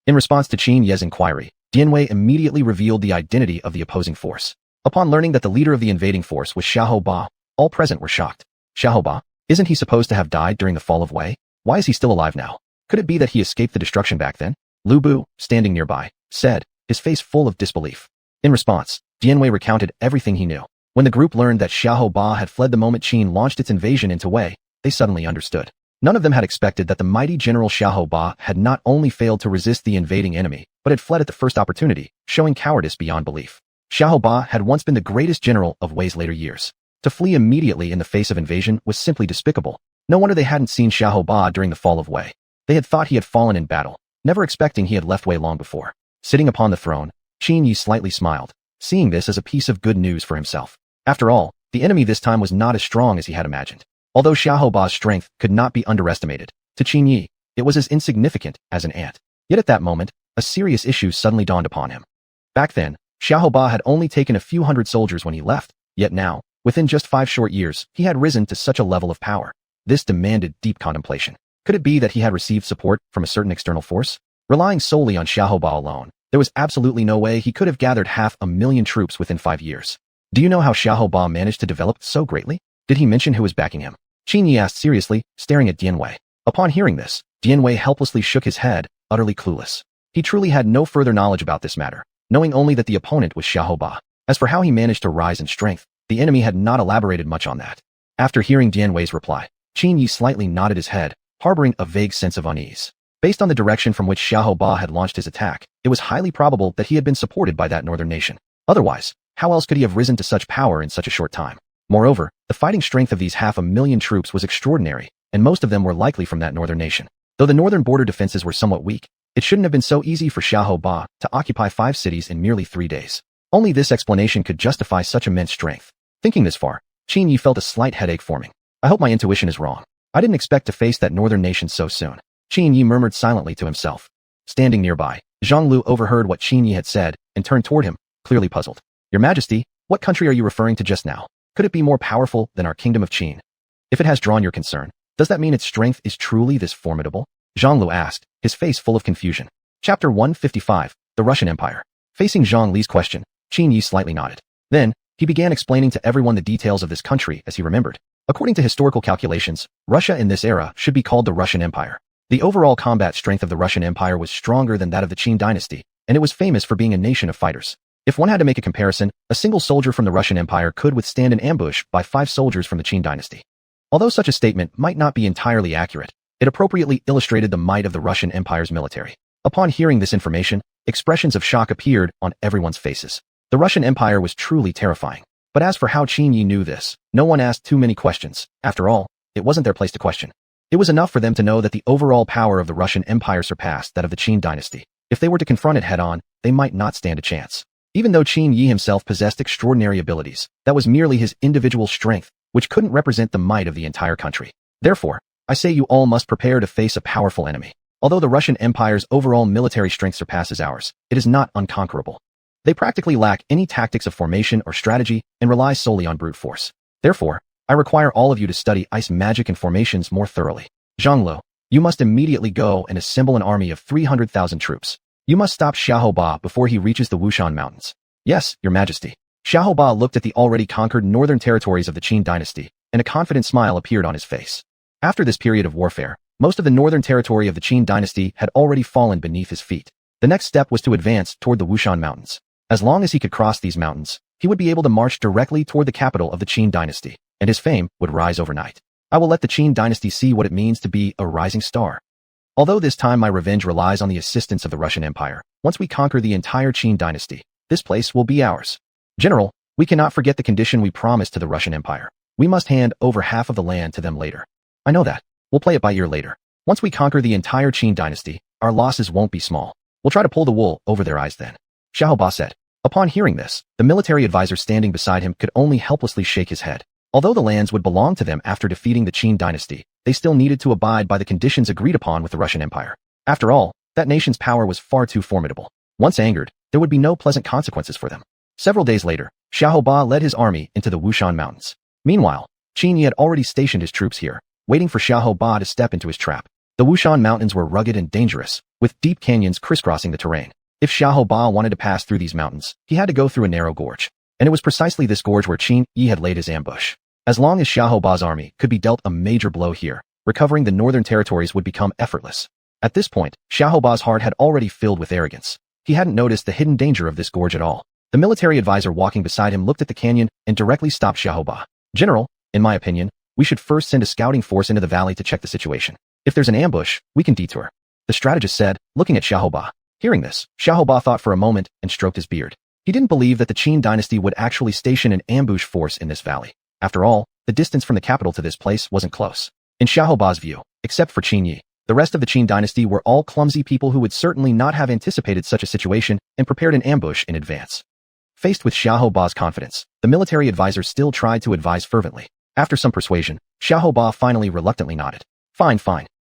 In response to Qin Ye's inquiry, Dian Wei immediately revealed the identity of the opposing force. Upon learning that the leader of the invading force was Xiahou Ba, all present were shocked. Xiahou Ba? Isn't he supposed to have died during the fall of Wei? Why is he still alive now? Could it be that he escaped the destruction back then? Lu Bu, standing nearby, said, his face full of disbelief. In response, Dian Wei recounted everything he knew. When the group learned that Xiahou Ba had fled the moment Qin launched its invasion into Wei, they suddenly understood. None of them had expected that the mighty general Xiahou Ba had not only failed to resist the invading enemy, but had fled at the first opportunity, showing cowardice beyond belief. Xiahou Ba had once been the greatest general of Wei's later years. To flee immediately in the face of invasion was simply despicable. No wonder they hadn't seen Xiahou Ba during the fall of Wei. They had thought he had fallen in battle, never expecting he had left Wei long before. Sitting upon the throne, Qin Yi slightly smiled, seeing this as a piece of good news for himself. After all, the enemy this time was not as strong as he had imagined. Although Xiahou Ba's strength could not be underestimated, to Qin Yi, it was as insignificant as an ant. Yet at that moment, a serious issue suddenly dawned upon him. Back then, Xiahou Ba had only taken a few hundred soldiers when he left, yet now, within just 5 short years, he had risen to such a level of power. This demanded deep contemplation. Could it be that he had received support from a certain external force? Relying solely on Xiahou Ba alone, there was absolutely no way he could have gathered 500,000 troops within 5 years. Do you know how Xiahou Ba managed to develop so greatly? Did he mention who was backing him? Qin Yi asked seriously, staring at Dian Wei. Upon hearing this, Dian Wei helplessly shook his head, utterly clueless. He truly had no further knowledge about this matter, knowing only that the opponent was Xiahou Ba. As for how he managed to rise in strength, the enemy had not elaborated much on that. After hearing Dian Wei's reply, Qin Yi slightly nodded his head, harboring a vague sense of unease. Based on the direction from which Xiahou Ba had launched his attack, it was highly probable that he had been supported by that northern nation. Otherwise, how else could he have risen to such power in such a short time? Moreover, the fighting strength of these 500,000 troops was extraordinary, and most of them were likely from that northern nation. Though the northern border defenses were somewhat weak, it shouldn't have been so easy for Xiahou Ba to occupy 5 cities in merely 3 days. Only this explanation could justify such immense strength. Thinking this far, Qin Yi felt a slight headache forming. I hope my intuition is wrong. I didn't expect to face that northern nation so soon. Qin Yi murmured silently to himself. Standing nearby, Zhang Lu overheard what Qin Yi had said and turned toward him, clearly puzzled. Your Majesty, what country are you referring to just now? Could it be more powerful than our kingdom of Qin? If it has drawn your concern, Does that mean its strength is truly this formidable? Zhang Lu asked, his face full of confusion. Chapter 155, The Russian Empire. Facing Zhang Li's question, Qin Yi slightly nodded. Then, he began explaining to everyone the details of this country as he remembered. According to historical calculations, Russia in this era should be called the Russian Empire. The overall combat strength of the Russian Empire was stronger than that of the Qin dynasty, and it was famous for being a nation of fighters. If one had to make a comparison, a single soldier from the Russian Empire could withstand an ambush by 5 soldiers from the Qin dynasty. Although such a statement might not be entirely accurate, it appropriately illustrated the might of the Russian Empire's military. Upon hearing this information, expressions of shock appeared on everyone's faces. The Russian Empire was truly terrifying. But as for how Qin Yi knew this, no one asked too many questions. After all, it wasn't their place to question. It was enough for them to know that the overall power of the Russian Empire surpassed that of the Qin dynasty. If they were to confront it head-on, they might not stand a chance. Even though Qin Yi himself possessed extraordinary abilities, that was merely his individual strength, which couldn't represent the might of the entire country. Therefore, I say you all must prepare to face a powerful enemy. Although the Russian Empire's overall military strength surpasses ours, it is not unconquerable. They practically lack any tactics of formation or strategy and rely solely on brute force. Therefore, I require all of you to study ice magic and formations more thoroughly. Zhang Lu, you must immediately go and assemble an army of 300,000 troops. You must stop Xiaoba before he reaches the Wushan Mountains. Yes, Your Majesty. Xiaoba looked at the already conquered northern territories of the Qin dynasty, and a confident smile appeared on his face. After this period of warfare, most of the northern territory of the Qin dynasty had already fallen beneath his feet. The next step was to advance toward the Wushan Mountains. As long as he could cross these mountains, he would be able to march directly toward the capital of the Qin dynasty, and his fame would rise overnight. I will let the Qin dynasty see what it means to be a rising star. Although this time my revenge relies on the assistance of the Russian Empire, once we conquer the entire Qin dynasty, this place will be ours. General, we cannot forget the condition we promised to the Russian Empire. We must hand over half of the land to them later. I know that. We'll play it by ear later. Once we conquer the entire Qin dynasty, our losses won't be small. We'll try to pull the wool over their eyes then. Xiaoba said. Upon hearing this, the military advisor standing beside him could only helplessly shake his head. Although the lands would belong to them after defeating the Qin dynasty, they still needed to abide by the conditions agreed upon with the Russian Empire. After all, that nation's power was far too formidable. Once angered, there would be no pleasant consequences for them. Several days later, Xiaoba led his army into the Wushan Mountains. Meanwhile, Qin Yi had already stationed his troops here, waiting for Xiaoba to step into his trap. The Wushan Mountains were rugged and dangerous, with deep canyons crisscrossing the terrain. If Xiaoba wanted to pass through these mountains, he had to go through a narrow gorge. And it was precisely this gorge where Qin Yi had laid his ambush. As long as Xiaoba's army could be dealt a major blow here, recovering the northern territories would become effortless. At this point, Xiaoba's heart had already filled with arrogance. He hadn't noticed the hidden danger of this gorge at all. The military advisor walking beside him looked at the canyon and directly stopped Xiaoba. General, in my opinion, we should first send a scouting force into the valley to check the situation. If there's an ambush, we can detour. The strategist said, looking at Xiaoba. Hearing this, Xiaoba thought for a moment and stroked his beard. He didn't believe that the Qin dynasty would actually station an ambush force in this valley. After all, the distance from the capital to this place wasn't close. In Xiaoba's view, except for Qin Yi, the rest of the Qin dynasty were all clumsy people who would certainly not have anticipated such a situation and prepared an ambush in advance. Faced with Xiaoba's confidence, the military advisor still tried to advise fervently. After some persuasion, Xiaoba finally reluctantly nodded. Fine.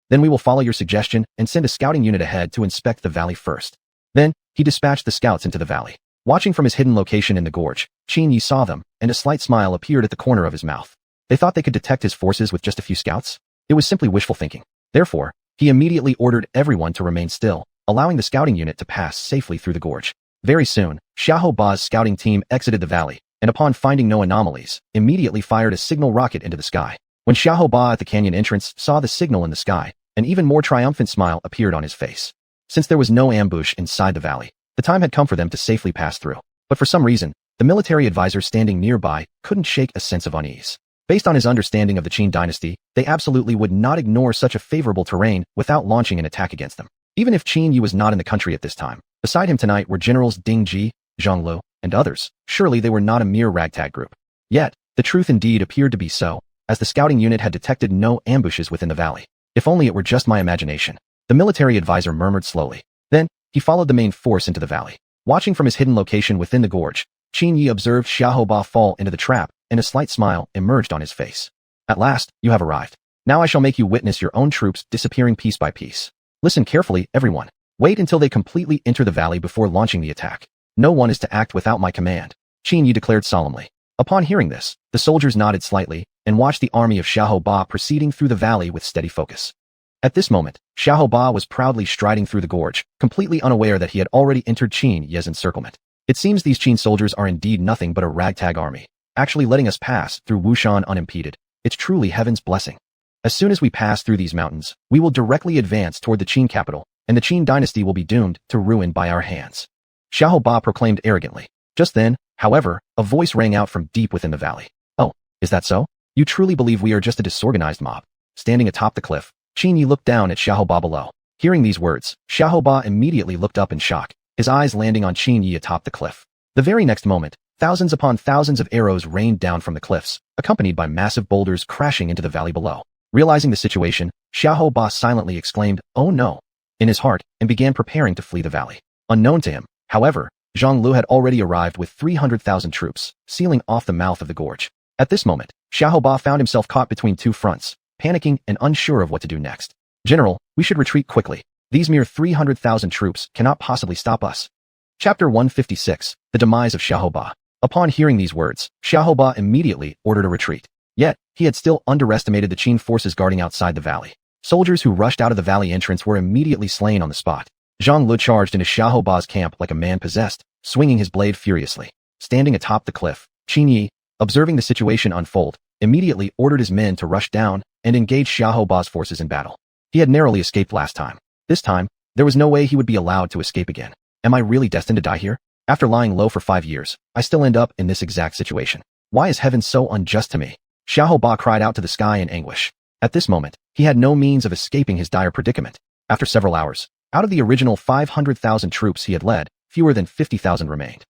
Then we will follow your suggestion and send a scouting unit ahead to inspect the valley first. Then, he dispatched the scouts into the valley. Watching from his hidden location in the gorge, Qin Yi saw them, and a slight smile appeared at the corner of his mouth. They thought they could detect his forces with just a few scouts? It was simply wishful thinking. Therefore, he immediately ordered everyone to remain still, allowing the scouting unit to pass safely through the gorge. Very soon, Xiaoba's scouting team exited the valley, and upon finding no anomalies, immediately fired a signal rocket into the sky. When Xiaoba at the canyon entrance saw the signal in the sky, an even more triumphant smile appeared on his face. Since there was no ambush inside the valley, the time had come for them to safely pass through. But for some reason, the military advisor standing nearby couldn't shake a sense of unease. Based on his understanding of the Qin dynasty, they absolutely would not ignore such a favorable terrain without launching an attack against them. Even if Qin Yi was not in the country at this time, beside him tonight were generals Ding Ji, Zhang Lu, and others. Surely they were not a mere ragtag group. Yet, the truth indeed appeared to be so, as the scouting unit had detected no ambushes within the valley. If only it were just my imagination. The military advisor murmured slowly. Then, he followed the main force into the valley. Watching from his hidden location within the gorge, Qin Yi observed Xiaoba fall into the trap, and a slight smile emerged on his face. At last, you have arrived. Now I shall make you witness your own troops disappearing piece by piece. Listen carefully, everyone. Wait until they completely enter the valley before launching the attack. No one is to act without my command, Qin Yi declared solemnly. Upon hearing this, the soldiers nodded slightly, and watched the army of Xiahou Ba proceeding through the valley with steady focus. At this moment, Xiahou Ba was proudly striding through the gorge, completely unaware that he had already entered Qin Ye's encirclement. It seems these Qin soldiers are indeed nothing but a ragtag army, actually letting us pass through Wushan unimpeded. It's truly heaven's blessing. As soon as we pass through these mountains, we will directly advance toward the Qin capital, and the Qin dynasty will be doomed to ruin by our hands. Xiahou Ba proclaimed arrogantly. Just then, however, a voice rang out from deep within the valley. Oh, is that so? You truly believe we are just a disorganized mob? Standing atop the cliff, Qin Yi looked down at Xiahou Ba below. Hearing these words, Xiahou Ba immediately looked up in shock, his eyes landing on Qin Yi atop the cliff. The very next moment, thousands upon thousands of arrows rained down from the cliffs, accompanied by massive boulders crashing into the valley below. Realizing the situation, Xiahou Ba silently exclaimed, "Oh no," in his heart, and began preparing to flee the valley. Unknown to him, however, Zhang Lu had already arrived with 300,000 troops, sealing off the mouth of the gorge. At this moment, Xiahou Ba found himself caught between two fronts, panicking and unsure of what to do next. "General, we should retreat quickly. These mere 300,000 troops cannot possibly stop us." Chapter 156, The Demise of Xiahou Ba. Upon hearing these words, Xiahou Ba immediately ordered a retreat. Yet, he had still underestimated the Qin forces guarding outside the valley. Soldiers who rushed out of the valley entrance were immediately slain on the spot. Zhang Lu charged into Xiahou Ba's camp like a man possessed, swinging his blade furiously. Standing atop the cliff, Qin Yi, observing the situation unfold, immediately ordered his men to rush down and engage Xiahou Ba's forces in battle. He had narrowly escaped last time. This time, there was no way he would be allowed to escape again. Am I really destined to die here? After lying low for 5 years, I still end up in this exact situation. Why is heaven so unjust to me? Xiahou Ba cried out to the sky in anguish. At this moment, he had no means of escaping his dire predicament. After several hours, out of the original 500,000 troops he had led, fewer than 50,000 remained.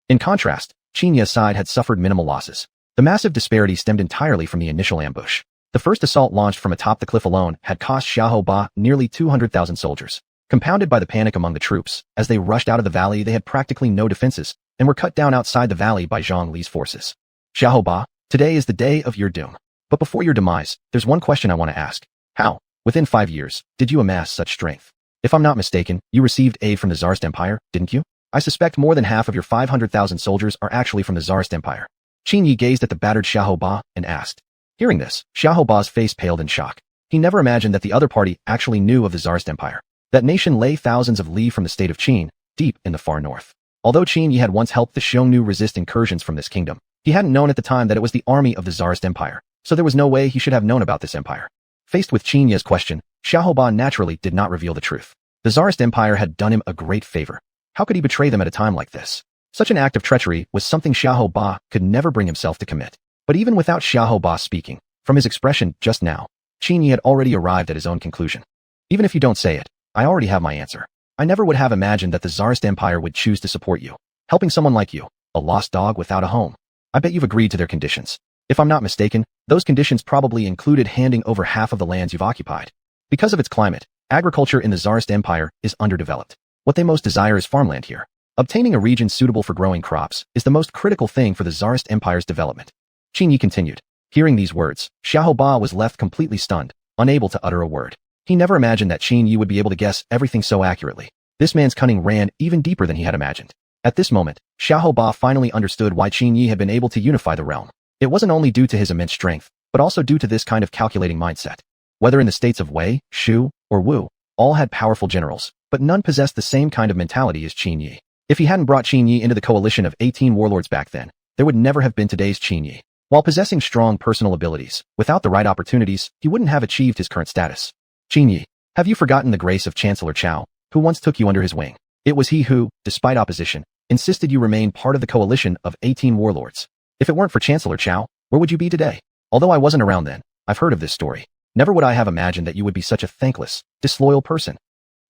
In contrast, Qin Ye's side had suffered minimal losses. The massive disparity stemmed entirely from the initial ambush. The first assault launched from atop the cliff alone had cost Xiahou Ba nearly 200,000 soldiers. Compounded by the panic among the troops, as they rushed out of the valley they had practically no defenses, and were cut down outside the valley by Zhang Li's forces. Xiahou Ba, today is the day of your doom. But before your demise, there's one question I want to ask. How, within 5 years, did you amass such strength? If I'm not mistaken, you received aid from the Tsarist Empire, didn't you? I suspect more than half of your 500,000 soldiers are actually from the Tsarist Empire. Qin Yi gazed at the battered Xiahou Ba and asked. Hearing this, Xiahou Ba's face paled in shock. He never imagined that the other party actually knew of the Tsarist Empire. That nation lay thousands of li from the state of Qin, deep in the far north. Although Qin Yi had once helped the Xiongnu resist incursions from this kingdom, he hadn't known at the time that it was the army of the Tsarist Empire, so there was no way he should have known about this empire. Faced with Qin Yi's question, Xiahou Ba naturally did not reveal the truth. The Tsarist Empire had done him a great favor. How could he betray them at a time like this? Such an act of treachery was something Xiahou Ba could never bring himself to commit. But even without Xiahou Ba speaking, from his expression just now, Qin Yi had already arrived at his own conclusion. Even if you don't say it, I already have my answer. I never would have imagined that the Tsarist Empire would choose to support you, helping someone like you, a lost dog without a home. I bet you've agreed to their conditions. If I'm not mistaken, those conditions probably included handing over half of the lands you've occupied. Because of its climate, agriculture in the Tsarist Empire is underdeveloped. What they most desire is farmland here. Obtaining a region suitable for growing crops is the most critical thing for the Tsarist Empire's development. Qin Yi continued. Hearing these words, Xiahou Ba was left completely stunned, unable to utter a word. He never imagined that Qin Yi would be able to guess everything so accurately. This man's cunning ran even deeper than he had imagined. At this moment, Xiahou Ba finally understood why Qin Yi had been able to unify the realm. It wasn't only due to his immense strength, but also due to this kind of calculating mindset. Whether in the states of Wei, Shu, or Wu, all had powerful generals, but none possessed the same kind of mentality as Qin Yi. If he hadn't brought Qin Yi into the coalition of 18 warlords back then, there would never have been today's Qin Yi. While possessing strong personal abilities, without the right opportunities, he wouldn't have achieved his current status. Qin Yi, have you forgotten the grace of Chancellor Chao, who once took you under his wing? It was he who, despite opposition, insisted you remain part of the coalition of 18 warlords. If it weren't for Chancellor Chao, where would you be today? Although I wasn't around then, I've heard of this story. Never would I have imagined that you would be such a thankless, disloyal person.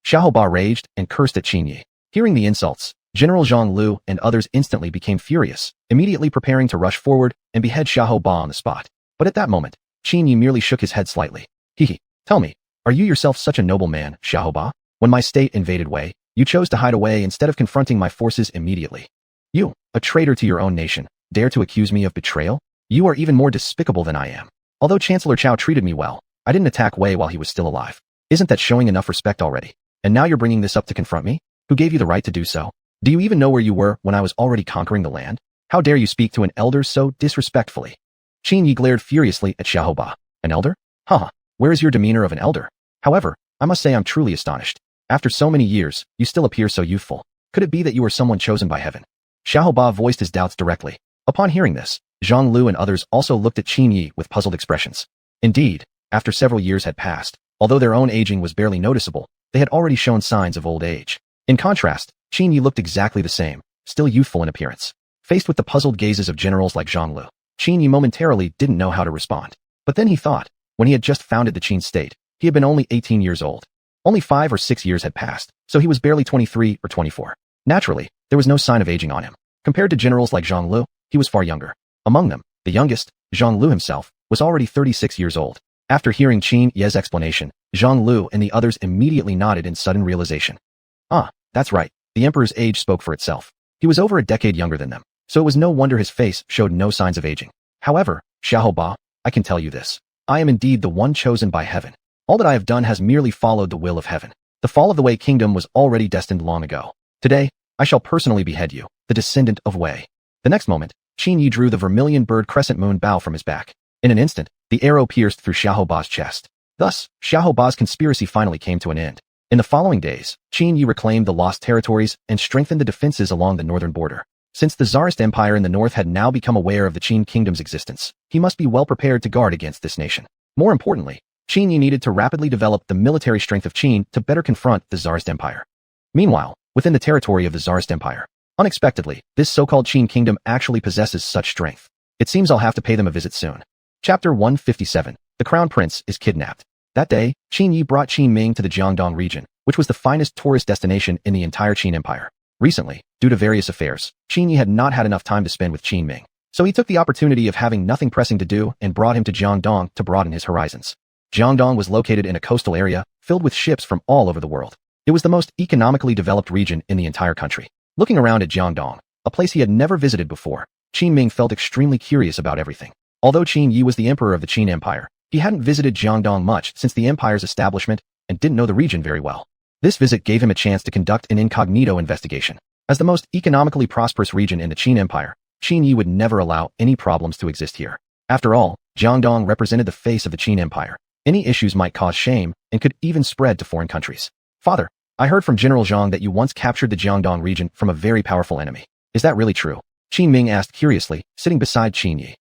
Xiahou Ba raged and cursed at Qin Yi. Hearing the insults, General Zhang Lu and others instantly became furious, immediately preparing to rush forward and behead Xiahou Ba on the spot. But at that moment, Qin Yi merely shook his head slightly. Tell me, are you yourself such a noble man, Xiahou Ba? When my state invaded Wei, you chose to hide away instead of confronting my forces immediately. You, a traitor to your own nation, dare to accuse me of betrayal? You are even more despicable than I am. Although Chancellor Chao treated me well, I didn't attack Wei while he was still alive. Isn't that showing enough respect already? And now you're bringing this up to confront me? Who gave you the right to do so? Do you even know where you were when I was already conquering the land? How dare you speak to an elder so disrespectfully? Qin Yi glared furiously at Xiaoba. An elder? Haha, where is your demeanor of an elder? However, I must say I'm truly astonished. After so many years, you still appear so youthful. Could it be that you are someone chosen by heaven? Xiaoba voiced his doubts directly. Upon hearing this, Zhang Lu and others also looked at Qin Yi with puzzled expressions. Indeed, after several years had passed, although their own aging was barely noticeable, they had already shown signs of old age. In contrast, Qin Yi looked exactly the same, still youthful in appearance. Faced with the puzzled gazes of generals like Zhang Lu, Qin Yi momentarily didn't know how to respond. But then he thought, when he had just founded the Qin state, he had been only 18 years old. Only 5 or 6 years had passed, so he was barely 23 or 24. Naturally, there was no sign of aging on him. Compared to generals like Zhang Lu, he was far younger. Among them, the youngest, Zhang Lu himself, was already 36 years old. After hearing Qin Yi's explanation, Zhang Lu and the others immediately nodded in sudden realization. Ah, that's right, the emperor's age spoke for itself. He was over a decade younger than them, so it was no wonder his face showed no signs of aging. However, Xiaoba, I can tell you this. I am indeed the one chosen by heaven. All that I have done has merely followed the will of heaven. The fall of the Wei kingdom was already destined long ago. Today, I shall personally behead you, the descendant of Wei. The next moment, Qin Yi drew the vermilion bird crescent moon bow from his back. In an instant, the arrow pierced through Xiaoba's chest. Thus, Xiaoba's conspiracy finally came to an end. In the following days, Qin Yi reclaimed the lost territories and strengthened the defenses along the northern border. Since the Tsarist Empire in the north had now become aware of the Qin kingdom's existence, he must be well prepared to guard against this nation. More importantly, Qin Yi needed to rapidly develop the military strength of Qin to better confront the Tsarist Empire. Meanwhile, within the territory of the Tsarist Empire, unexpectedly, this so-called Qin kingdom actually possesses such strength. It seems I'll have to pay them a visit soon. Chapter 157. The Crown Prince is kidnapped. That day, Qin Yi brought Qin Ming to the Jiangdong region, which was the finest tourist destination in the entire Qin Empire. Recently, due to various affairs, Qin Yi had not had enough time to spend with Qin Ming, so he took the opportunity of having nothing pressing to do and brought him to Jiangdong to broaden his horizons. Jiangdong was located in a coastal area filled with ships from all over the world. It was the most economically developed region in the entire country. Looking around at Jiangdong, a place he had never visited before, Qin Ming felt extremely curious about everything. Although Qin Yi was the emperor of the Qin Empire, he hadn't visited Jiangdong much since the empire's establishment and didn't know the region very well. This visit gave him a chance to conduct an incognito investigation. As the most economically prosperous region in the Qin Empire, Qin Yi would never allow any problems to exist here. After all, Jiangdong represented the face of the Qin Empire. Any issues might cause shame and could even spread to foreign countries. Father, I heard from General Zhang that you once captured the Jiangdong region from a very powerful enemy. Is that really true? Qin Ming asked curiously, sitting beside Qin Yi.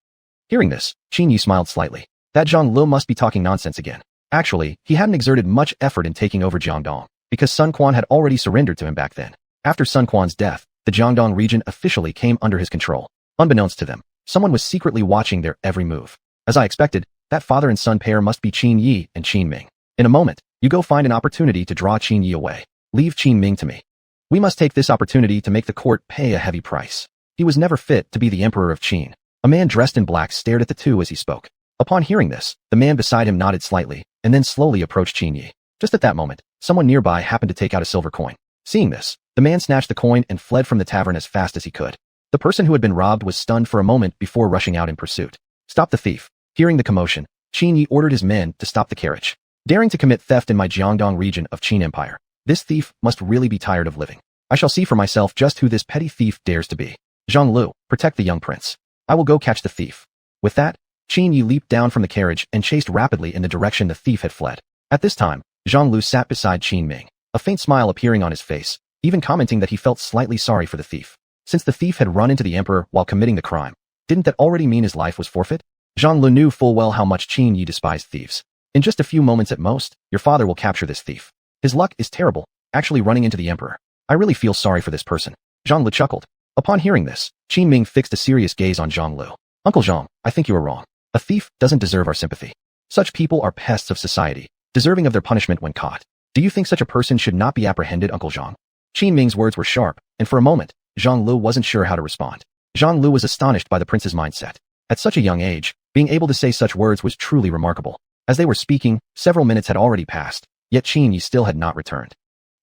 Hearing this, Qin Yi smiled slightly. That Zhang Lu must be talking nonsense again. Actually, he hadn't exerted much effort in taking over Jiangdong, because Sun Quan had already surrendered to him back then. After Sun Quan's death, the Jiangdong region officially came under his control. Unbeknownst to them, someone was secretly watching their every move. As I expected, that father and son pair must be Qin Yi and Qin Ming. In a moment, you go find an opportunity to draw Qin Yi away. Leave Qin Ming to me. We must take this opportunity to make the court pay a heavy price. He was never fit to be the emperor of Qin. A man dressed in black stared at the two as he spoke. Upon hearing this, the man beside him nodded slightly, and then slowly approached Qin Yi. Just at that moment, someone nearby happened to take out a silver coin. Seeing this, the man snatched the coin and fled from the tavern as fast as he could. The person who had been robbed was stunned for a moment before rushing out in pursuit. Stop the thief. Hearing the commotion, Qin Yi ordered his men to stop the carriage. Daring to commit theft in my Jiangdong region of Qin Empire, this thief must really be tired of living. I shall see for myself just who this petty thief dares to be. Zhang Lu, protect the young prince. I will go catch the thief. With that, Qin Yi leaped down from the carriage and chased rapidly in the direction the thief had fled. At this time, Zhang Lu sat beside Qin Ming, a faint smile appearing on his face, even commenting that he felt slightly sorry for the thief. Since the thief had run into the emperor while committing the crime, didn't that already mean his life was forfeit? Zhang Lu knew full well how much Qin Yi despised thieves. In just a few moments at most, your father will capture this thief. His luck is terrible, actually running into the emperor. I really feel sorry for this person. Zhang Lu chuckled. Upon hearing this, Qin Ming fixed a serious gaze on Zhang Lu. Uncle Zhang, I think you are wrong. A thief doesn't deserve our sympathy. Such people are pests of society, deserving of their punishment when caught. Do you think such a person should not be apprehended, Uncle Zhang? Qin Ming's words were sharp, and for a moment, Zhang Lu wasn't sure how to respond. Zhang Lu was astonished by the prince's mindset. At such a young age, being able to say such words was truly remarkable. As they were speaking, several minutes had already passed, yet Qin Yi still had not returned.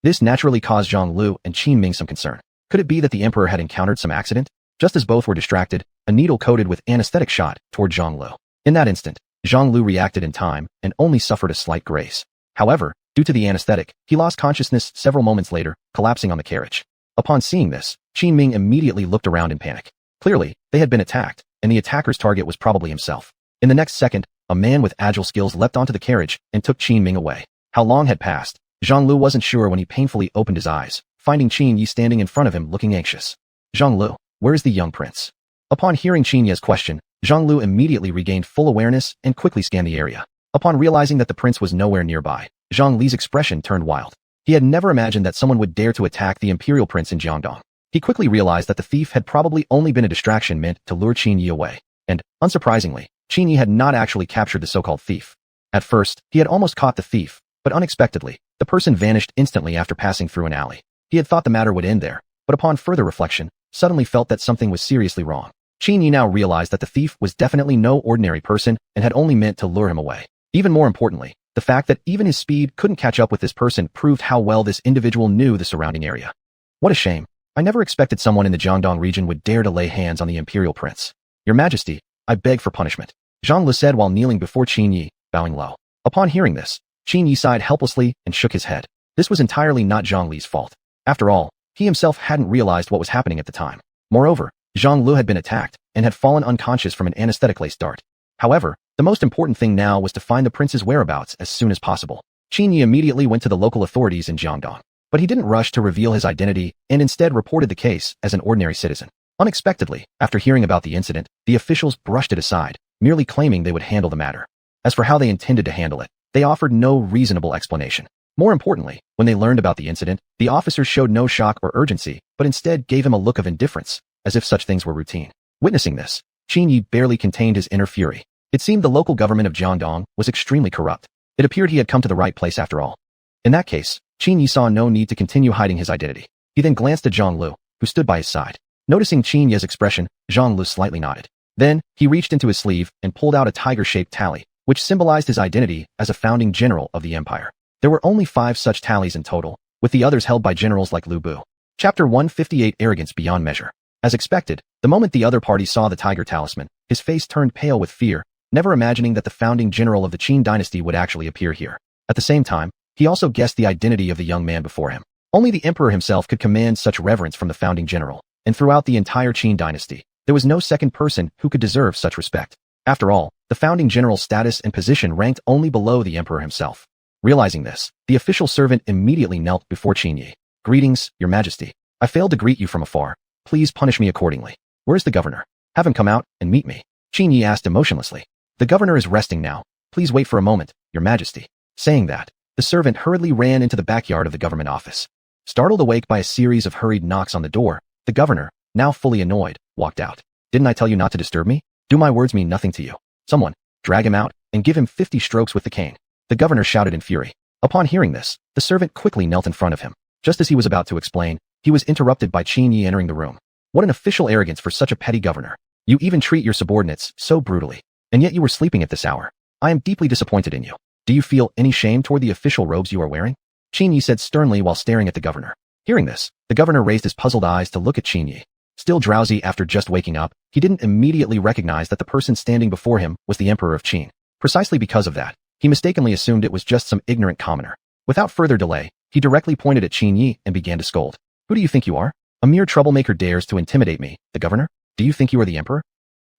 This naturally caused Zhang Lu and Qin Ming some concern. Could it be that the emperor had encountered some accident? Just as both were distracted, a needle coated with anesthetic shot toward Zhang Lu. In that instant, Zhang Lu reacted in time and only suffered a slight graze. However, due to the anesthetic, he lost consciousness several moments later, collapsing on the carriage. Upon seeing this, Qin Ming immediately looked around in panic. Clearly, they had been attacked, and the attacker's target was probably himself. In the next second, a man with agile skills leapt onto the carriage and took Qin Ming away. How long had passed? Zhang Lu wasn't sure when he painfully opened his eyes, finding Qin Yi standing in front of him looking anxious. Zhang Lu, where is the young prince? Upon hearing Qin Yi's question, Zhang Lu immediately regained full awareness and quickly scanned the area. Upon realizing that the prince was nowhere nearby, Zhang Li's expression turned wild. He had never imagined that someone would dare to attack the imperial prince in Jiangdong. He quickly realized that the thief had probably only been a distraction meant to lure Qin Yi away. And, unsurprisingly, Qin Yi had not actually captured the so-called thief. At first, he had almost caught the thief, but unexpectedly, the person vanished instantly after passing through an alley. He had thought the matter would end there, but upon further reflection, suddenly felt that something was seriously wrong. Qin Yi now realized that the thief was definitely no ordinary person and had only meant to lure him away. Even more importantly, the fact that even his speed couldn't catch up with this person proved how well this individual knew the surrounding area. What a shame. I never expected someone in the Jiangdong region would dare to lay hands on the imperial prince. Your Majesty, I beg for punishment, Zhang Lu said while kneeling before Qin Yi, bowing low. Upon hearing this, Qin Yi sighed helplessly and shook his head. This was entirely not Zhang Li's fault. After all, he himself hadn't realized what was happening at the time. Moreover, Zhang Lu had been attacked and had fallen unconscious from an anesthetic-laced dart. However, the most important thing now was to find the prince's whereabouts as soon as possible. Qin Yi immediately went to the local authorities in Jiangdong, but he didn't rush to reveal his identity and instead reported the case as an ordinary citizen. Unexpectedly, after hearing about the incident, the officials brushed it aside, merely claiming they would handle the matter. As for how they intended to handle it, they offered no reasonable explanation. More importantly, when they learned about the incident, the officers showed no shock or urgency, but instead gave him a look of indifference, as if such things were routine. Witnessing this, Qin Yi barely contained his inner fury. It seemed the local government of Jiangdong was extremely corrupt. It appeared he had come to the right place after all. In that case, Qin Yi saw no need to continue hiding his identity. He then glanced at Zhang Lu, who stood by his side. Noticing Qin Yi's expression, Zhang Lu slightly nodded. Then, he reached into his sleeve and pulled out a tiger-shaped tally, which symbolized his identity as a founding general of the empire. There were only 5 such tallies in total, with the others held by generals like Lu Bu. Chapter 158 Arrogance Beyond Measure. As expected, the moment the other party saw the tiger talisman, his face turned pale with fear, never imagining that the founding general of the Qin dynasty would actually appear here. At the same time, he also guessed the identity of the young man before him. Only the emperor himself could command such reverence from the founding general, and throughout the entire Qin dynasty, there was no second person who could deserve such respect. After all, the founding general's status and position ranked only below the emperor himself. Realizing this, the official servant immediately knelt before Qin Yi. Greetings, Your Majesty. I failed to greet you from afar. Please punish me accordingly. Where's the governor? Have him come out and meet me. Qin Yi asked emotionlessly. The governor is resting now. Please wait for a moment, Your Majesty. Saying that, the servant hurriedly ran into the backyard of the government office. Startled awake by a series of hurried knocks on the door, the governor, now fully annoyed, walked out. Didn't I tell you not to disturb me? Do my words mean nothing to you? Someone, drag him out and give him 50 strokes with the cane. The governor shouted in fury. Upon hearing this, the servant quickly knelt in front of him. Just as he was about to explain, he was interrupted by Qin Yi entering the room. What an official arrogance for such a petty governor. You even treat your subordinates so brutally. And yet you were sleeping at this hour. I am deeply disappointed in you. Do you feel any shame toward the official robes you are wearing? Qin Yi said sternly while staring at the governor. Hearing this, the governor raised his puzzled eyes to look at Qin Yi. Still drowsy after just waking up, he didn't immediately recognize that the person standing before him was the emperor of Qin. Precisely because of that, he mistakenly assumed it was just some ignorant commoner. Without further delay, he directly pointed at Qin Yi and began to scold. Who do you think you are? A mere troublemaker dares to intimidate me, the governor? Do you think you are the emperor?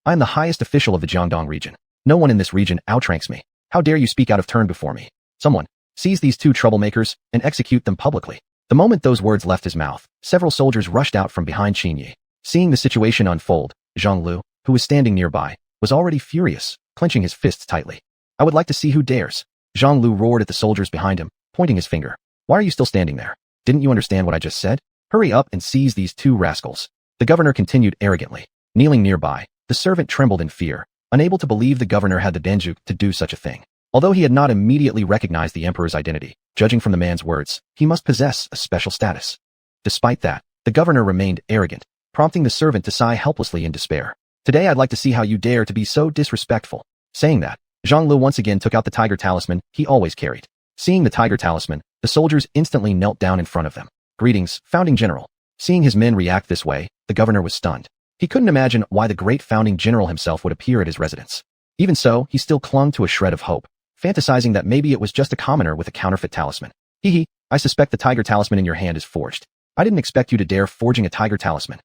I am the highest official of the Jiangdong region. No one in this region outranks me. How dare you speak out of turn before me? Someone, seize these 2 troublemakers and execute them publicly. The moment those words left his mouth, several soldiers rushed out from behind Qin Yi. Seeing the situation unfold, Zhang Lu, who was standing nearby, was already furious, clenching his fists tightly. I would like to see who dares. Zhang Lu roared at the soldiers behind him, pointing his finger. Why are you still standing there? Didn't you understand what I just said? Hurry up and seize these 2 rascals. The governor continued arrogantly. Kneeling nearby, the servant trembled in fear, unable to believe the governor had the denjuk to do such a thing. Although he had not immediately recognized the emperor's identity, judging from the man's words, he must possess a special status. Despite that, the governor remained arrogant, prompting the servant to sigh helplessly in despair. Today I'd like to see how you dare to be so disrespectful. Saying that, Zhang Lu once again took out the tiger talisman he always carried. Seeing the tiger talisman, the soldiers instantly knelt down in front of them. Greetings, founding general. Seeing his men react this way, the governor was stunned. He couldn't imagine why the great founding general himself would appear at his residence. Even so, he still clung to a shred of hope, fantasizing that maybe it was just a commoner with a counterfeit talisman. Hee, I suspect the tiger talisman in your hand is forged. I didn't expect you to dare forging a tiger talisman.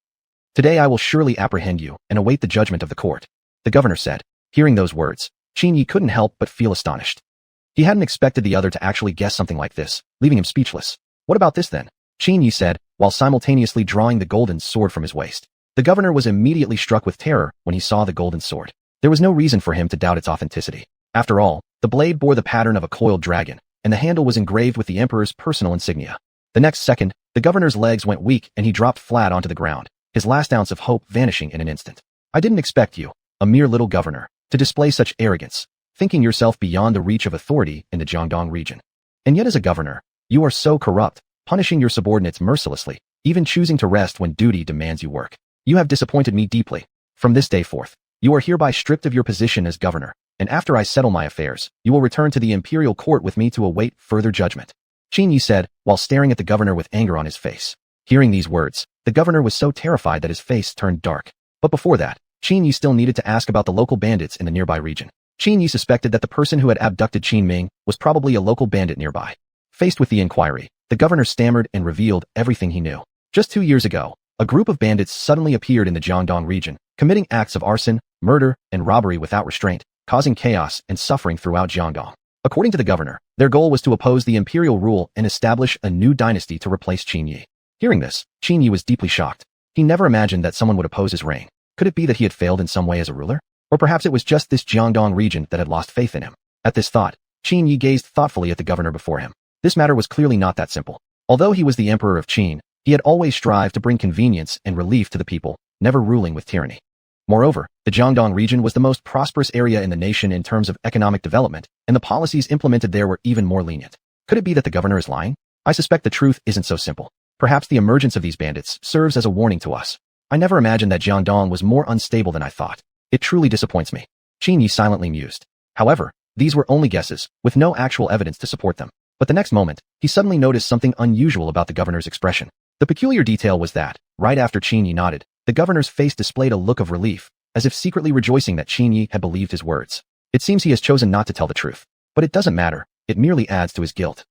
Today I will surely apprehend you and await the judgment of the court," the governor said. Hearing those words, Qin Yi couldn't help but feel astonished. He hadn't expected the other to actually guess something like this, leaving him speechless. "What about this then?" Qin Yi said, while simultaneously drawing the golden sword from his waist. The governor was immediately struck with terror when he saw the golden sword. There was no reason for him to doubt its authenticity. After all, the blade bore the pattern of a coiled dragon, and the handle was engraved with the emperor's personal insignia. The next second, the governor's legs went weak and he dropped flat onto the ground, his last ounce of hope vanishing in an instant. "I didn't expect you, a mere little governor, to display such arrogance, thinking yourself beyond the reach of authority in the Jiangdong region. And yet as a governor, you are so corrupt, punishing your subordinates mercilessly, even choosing to rest when duty demands you work. You have disappointed me deeply. From this day forth, you are hereby stripped of your position as governor, and after I settle my affairs, you will return to the imperial court with me to await further judgment," Qin Yi said, while staring at the governor with anger on his face. Hearing these words, the governor was so terrified that his face turned dark. But before that, Qin Yi still needed to ask about the local bandits in the nearby region. Qin Yi suspected that the person who had abducted Qin Ming was probably a local bandit nearby. Faced with the inquiry, the governor stammered and revealed everything he knew. Just 2 years ago, a group of bandits suddenly appeared in the Jiangdong region, committing acts of arson, murder, and robbery without restraint, causing chaos and suffering throughout Jiangdong. According to the governor, their goal was to oppose the imperial rule and establish a new dynasty to replace Qin Yi. Hearing this, Qin Yi was deeply shocked. He never imagined that someone would oppose his reign. Could it be that he had failed in some way as a ruler? Or perhaps it was just this Jiangdong region that had lost faith in him. At this thought, Qin Yi gazed thoughtfully at the governor before him. This matter was clearly not that simple. Although he was the emperor of Qin, he had always strived to bring convenience and relief to the people, never ruling with tyranny. Moreover, the Jiangdong region was the most prosperous area in the nation in terms of economic development, and the policies implemented there were even more lenient. Could it be that the governor is lying? I suspect the truth isn't so simple. Perhaps the emergence of these bandits serves as a warning to us. I never imagined that Jiangdong was more unstable than I thought. It truly disappoints me. Qin Yi silently mused. However, these were only guesses, with no actual evidence to support them. But the next moment, he suddenly noticed something unusual about the governor's expression. The peculiar detail was that, right after Qin Yi nodded, the governor's face displayed a look of relief, as if secretly rejoicing that Qin Yi had believed his words. It seems he has chosen not to tell the truth. But it doesn't matter, it merely adds to his guilt.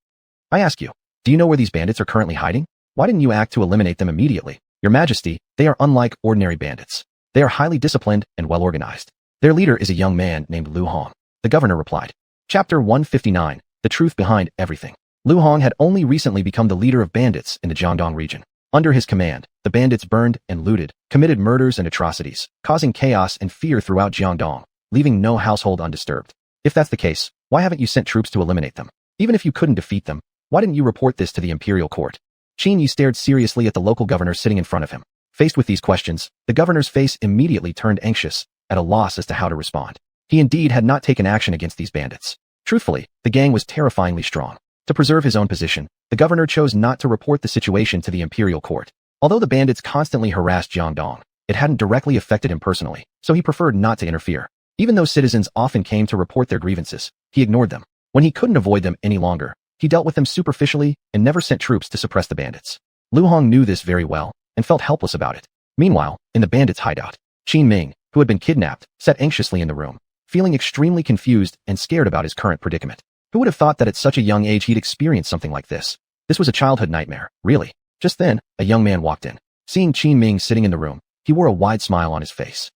I ask you, do you know where these bandits are currently hiding? Why didn't you act to eliminate them immediately? Your Majesty, they are unlike ordinary bandits. They are highly disciplined and well-organized. Their leader is a young man named Lu Hong, the governor replied. Chapter 159, The Truth Behind Everything. Lu Hong had only recently become the leader of bandits in the Jiangdong region. Under his command, the bandits burned and looted, committed murders and atrocities, causing chaos and fear throughout Jiangdong, leaving no household undisturbed. If that's the case, why haven't you sent troops to eliminate them? Even if you couldn't defeat them, why didn't you report this to the imperial court? Qin Yi stared seriously at the local governor sitting in front of him. Faced with these questions, the governor's face immediately turned anxious, at a loss as to how to respond. He indeed had not taken action against these bandits. Truthfully, the gang was terrifyingly strong. To preserve his own position, the governor chose not to report the situation to the imperial court. Although the bandits constantly harassed Jiangdong, it hadn't directly affected him personally, so he preferred not to interfere. Even though citizens often came to report their grievances, he ignored them. When he couldn't avoid them any longer, he dealt with them superficially and never sent troops to suppress the bandits. Lu Hong knew this very well, and felt helpless about it. Meanwhile, in the bandits' hideout, Qin Ming, who had been kidnapped, sat anxiously in the room, feeling extremely confused and scared about his current predicament. Who would have thought that at such a young age he'd experience something like this? This was a childhood nightmare, really. Just then, a young man walked in. Seeing Qin Ming sitting in the room, he wore a wide smile on his face.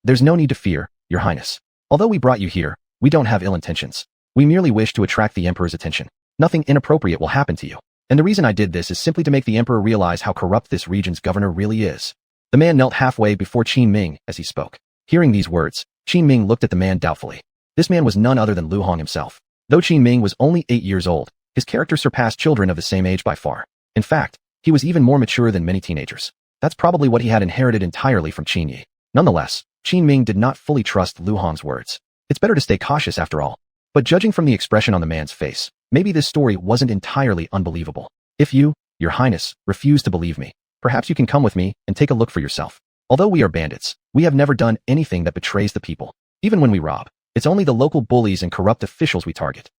There's no need to fear, Your Highness. Although we brought you here, we don't have ill intentions. We merely wish to attract the Emperor's attention. Nothing inappropriate will happen to you. And the reason I did this is simply to make the Emperor realize how corrupt this region's governor really is. The man knelt halfway before Qin Ming as he spoke. Hearing these words, Qin Ming looked at the man doubtfully. This man was none other than Lu Hong himself. Though Qin Ming was only 8 years old, his character surpassed children of the same age by far. In fact, he was even more mature than many teenagers. That's probably what he had inherited entirely from Qin Yi. Nonetheless, Qin Ming did not fully trust Lu Hong's words. It's better to stay cautious after all. But judging from the expression on the man's face, maybe this story wasn't entirely unbelievable. If you, Your Highness, refuse to believe me, perhaps you can come with me and take a look for yourself. Although we are bandits, we have never done anything that betrays the people. Even when we rob, it's only the local bullies and corrupt officials we target.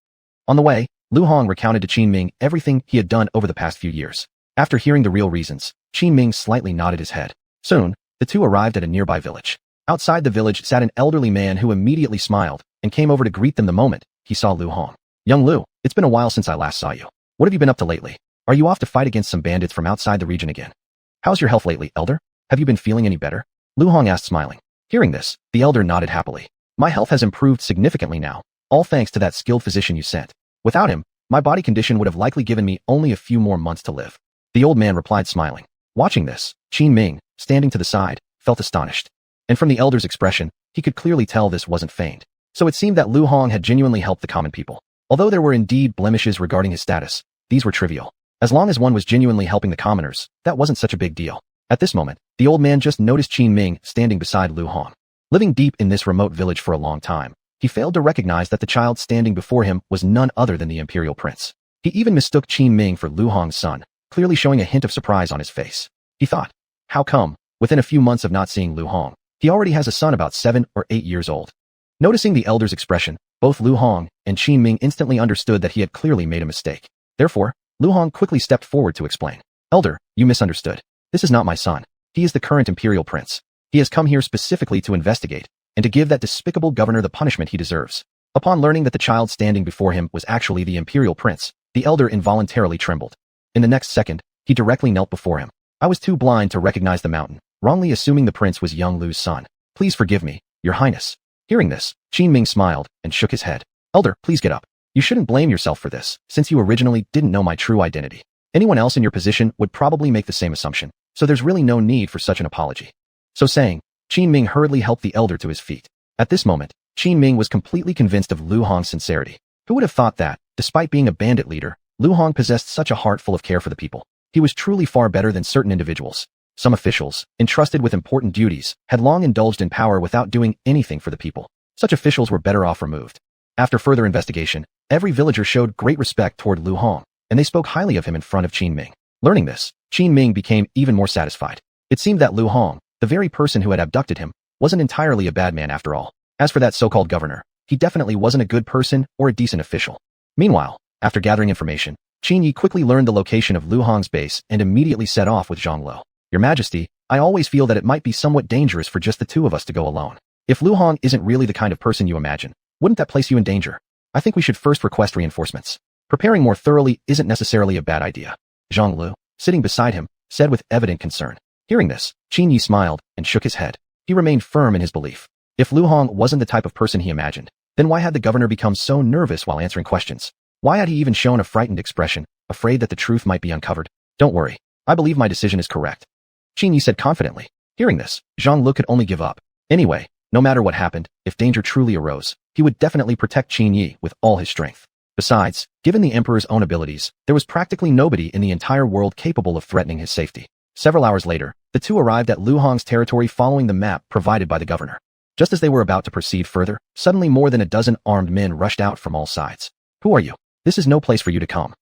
On the way, Lu Hong recounted to Qin Ming everything he had done over the past few years. After hearing the real reasons, Qin Ming slightly nodded his head. Soon, the two arrived at a nearby village. Outside the village sat an elderly man who immediately smiled and came over to greet them the moment he saw Lu Hong. Young Lu, it's been a while since I last saw you. What have you been up to lately? Are you off to fight against some bandits from outside the region again? How's your health lately, elder? Have you been feeling any better? Lu Hong asked, smiling. Hearing this, the elder nodded happily. My health has improved significantly now, all thanks to that skilled physician you sent. Without him, my body condition would have likely given me only a few more months to live. The old man replied, smiling. Watching this, Qin Ming, standing to the side, felt astonished. And from the elder's expression, he could clearly tell this wasn't feigned. So it seemed that Lu Hong had genuinely helped the common people. Although there were indeed blemishes regarding his status, these were trivial. As long as one was genuinely helping the commoners, that wasn't such a big deal. At this moment, the old man just noticed Qin Ming standing beside Lu Hong. Living deep in this remote village for a long time, he failed to recognize that the child standing before him was none other than the imperial prince. He even mistook Qin Ming for Lu Hong's son, clearly showing a hint of surprise on his face. He thought, how come, within a few months of not seeing Lu Hong, he already has a son about 7 or 8 years old? Noticing the elder's expression, both Lu Hong and Qin Ming instantly understood that he had clearly made a mistake. Therefore, Lu Hong quickly stepped forward to explain. Elder, you misunderstood. This is not my son. He is the current imperial prince. He has come here specifically to investigate and to give that despicable governor the punishment he deserves. Upon learning that the child standing before him was actually the imperial prince, the elder involuntarily trembled. In the next second, he directly knelt before him. I was too blind to recognize the mountain, wrongly assuming the prince was young Lu's son. Please forgive me, your highness. Hearing this, Qin Ming smiled and shook his head. Elder, please get up. You shouldn't blame yourself for this, since you originally didn't know my true identity. Anyone else in your position would probably make the same assumption, so there's really no need for such an apology. So saying, Qin Ming hurriedly helped the elder to his feet. At this moment, Qin Ming was completely convinced of Lu Hong's sincerity. Who would have thought that, despite being a bandit leader, Lu Hong possessed such a heart full of care for the people? He was truly far better than certain individuals. Some officials, entrusted with important duties, had long indulged in power without doing anything for the people. Such officials were better off removed. After further investigation, every villager showed great respect toward Lu Hong, and they spoke highly of him in front of Qin Ming. Learning this, Qin Ming became even more satisfied. It seemed that Lu Hong, the very person who had abducted him, wasn't entirely a bad man after all. As for that so-called governor, he definitely wasn't a good person or a decent official. Meanwhile, after gathering information, Qin Yi quickly learned the location of Lu Hong's base and immediately set off with Zhang Lo. Your Majesty, I always feel that it might be somewhat dangerous for just the two of us to go alone. If Lu Hong isn't really the kind of person you imagine, wouldn't that place you in danger? I think we should first request reinforcements. Preparing more thoroughly isn't necessarily a bad idea. Zhang Lu, sitting beside him, said with evident concern. Hearing this, Qin Yi smiled and shook his head. He remained firm in his belief. If Lu Hong wasn't the type of person he imagined, then why had the governor become so nervous while answering questions? Why had he even shown a frightened expression, afraid that the truth might be uncovered? Don't worry. I believe my decision is correct. Qin Yi said confidently. Hearing this, Zhang Lu could only give up. Anyway, no matter what happened, if danger truly arose, he would definitely protect Qin Yi with all his strength. Besides, given the emperor's own abilities, there was practically nobody in the entire world capable of threatening his safety. Several hours later, the two arrived at Lu Hong's territory following the map provided by the governor. Just as they were about to proceed further, suddenly more than a dozen armed men rushed out from all sides. Who are you? This is no place for you to come.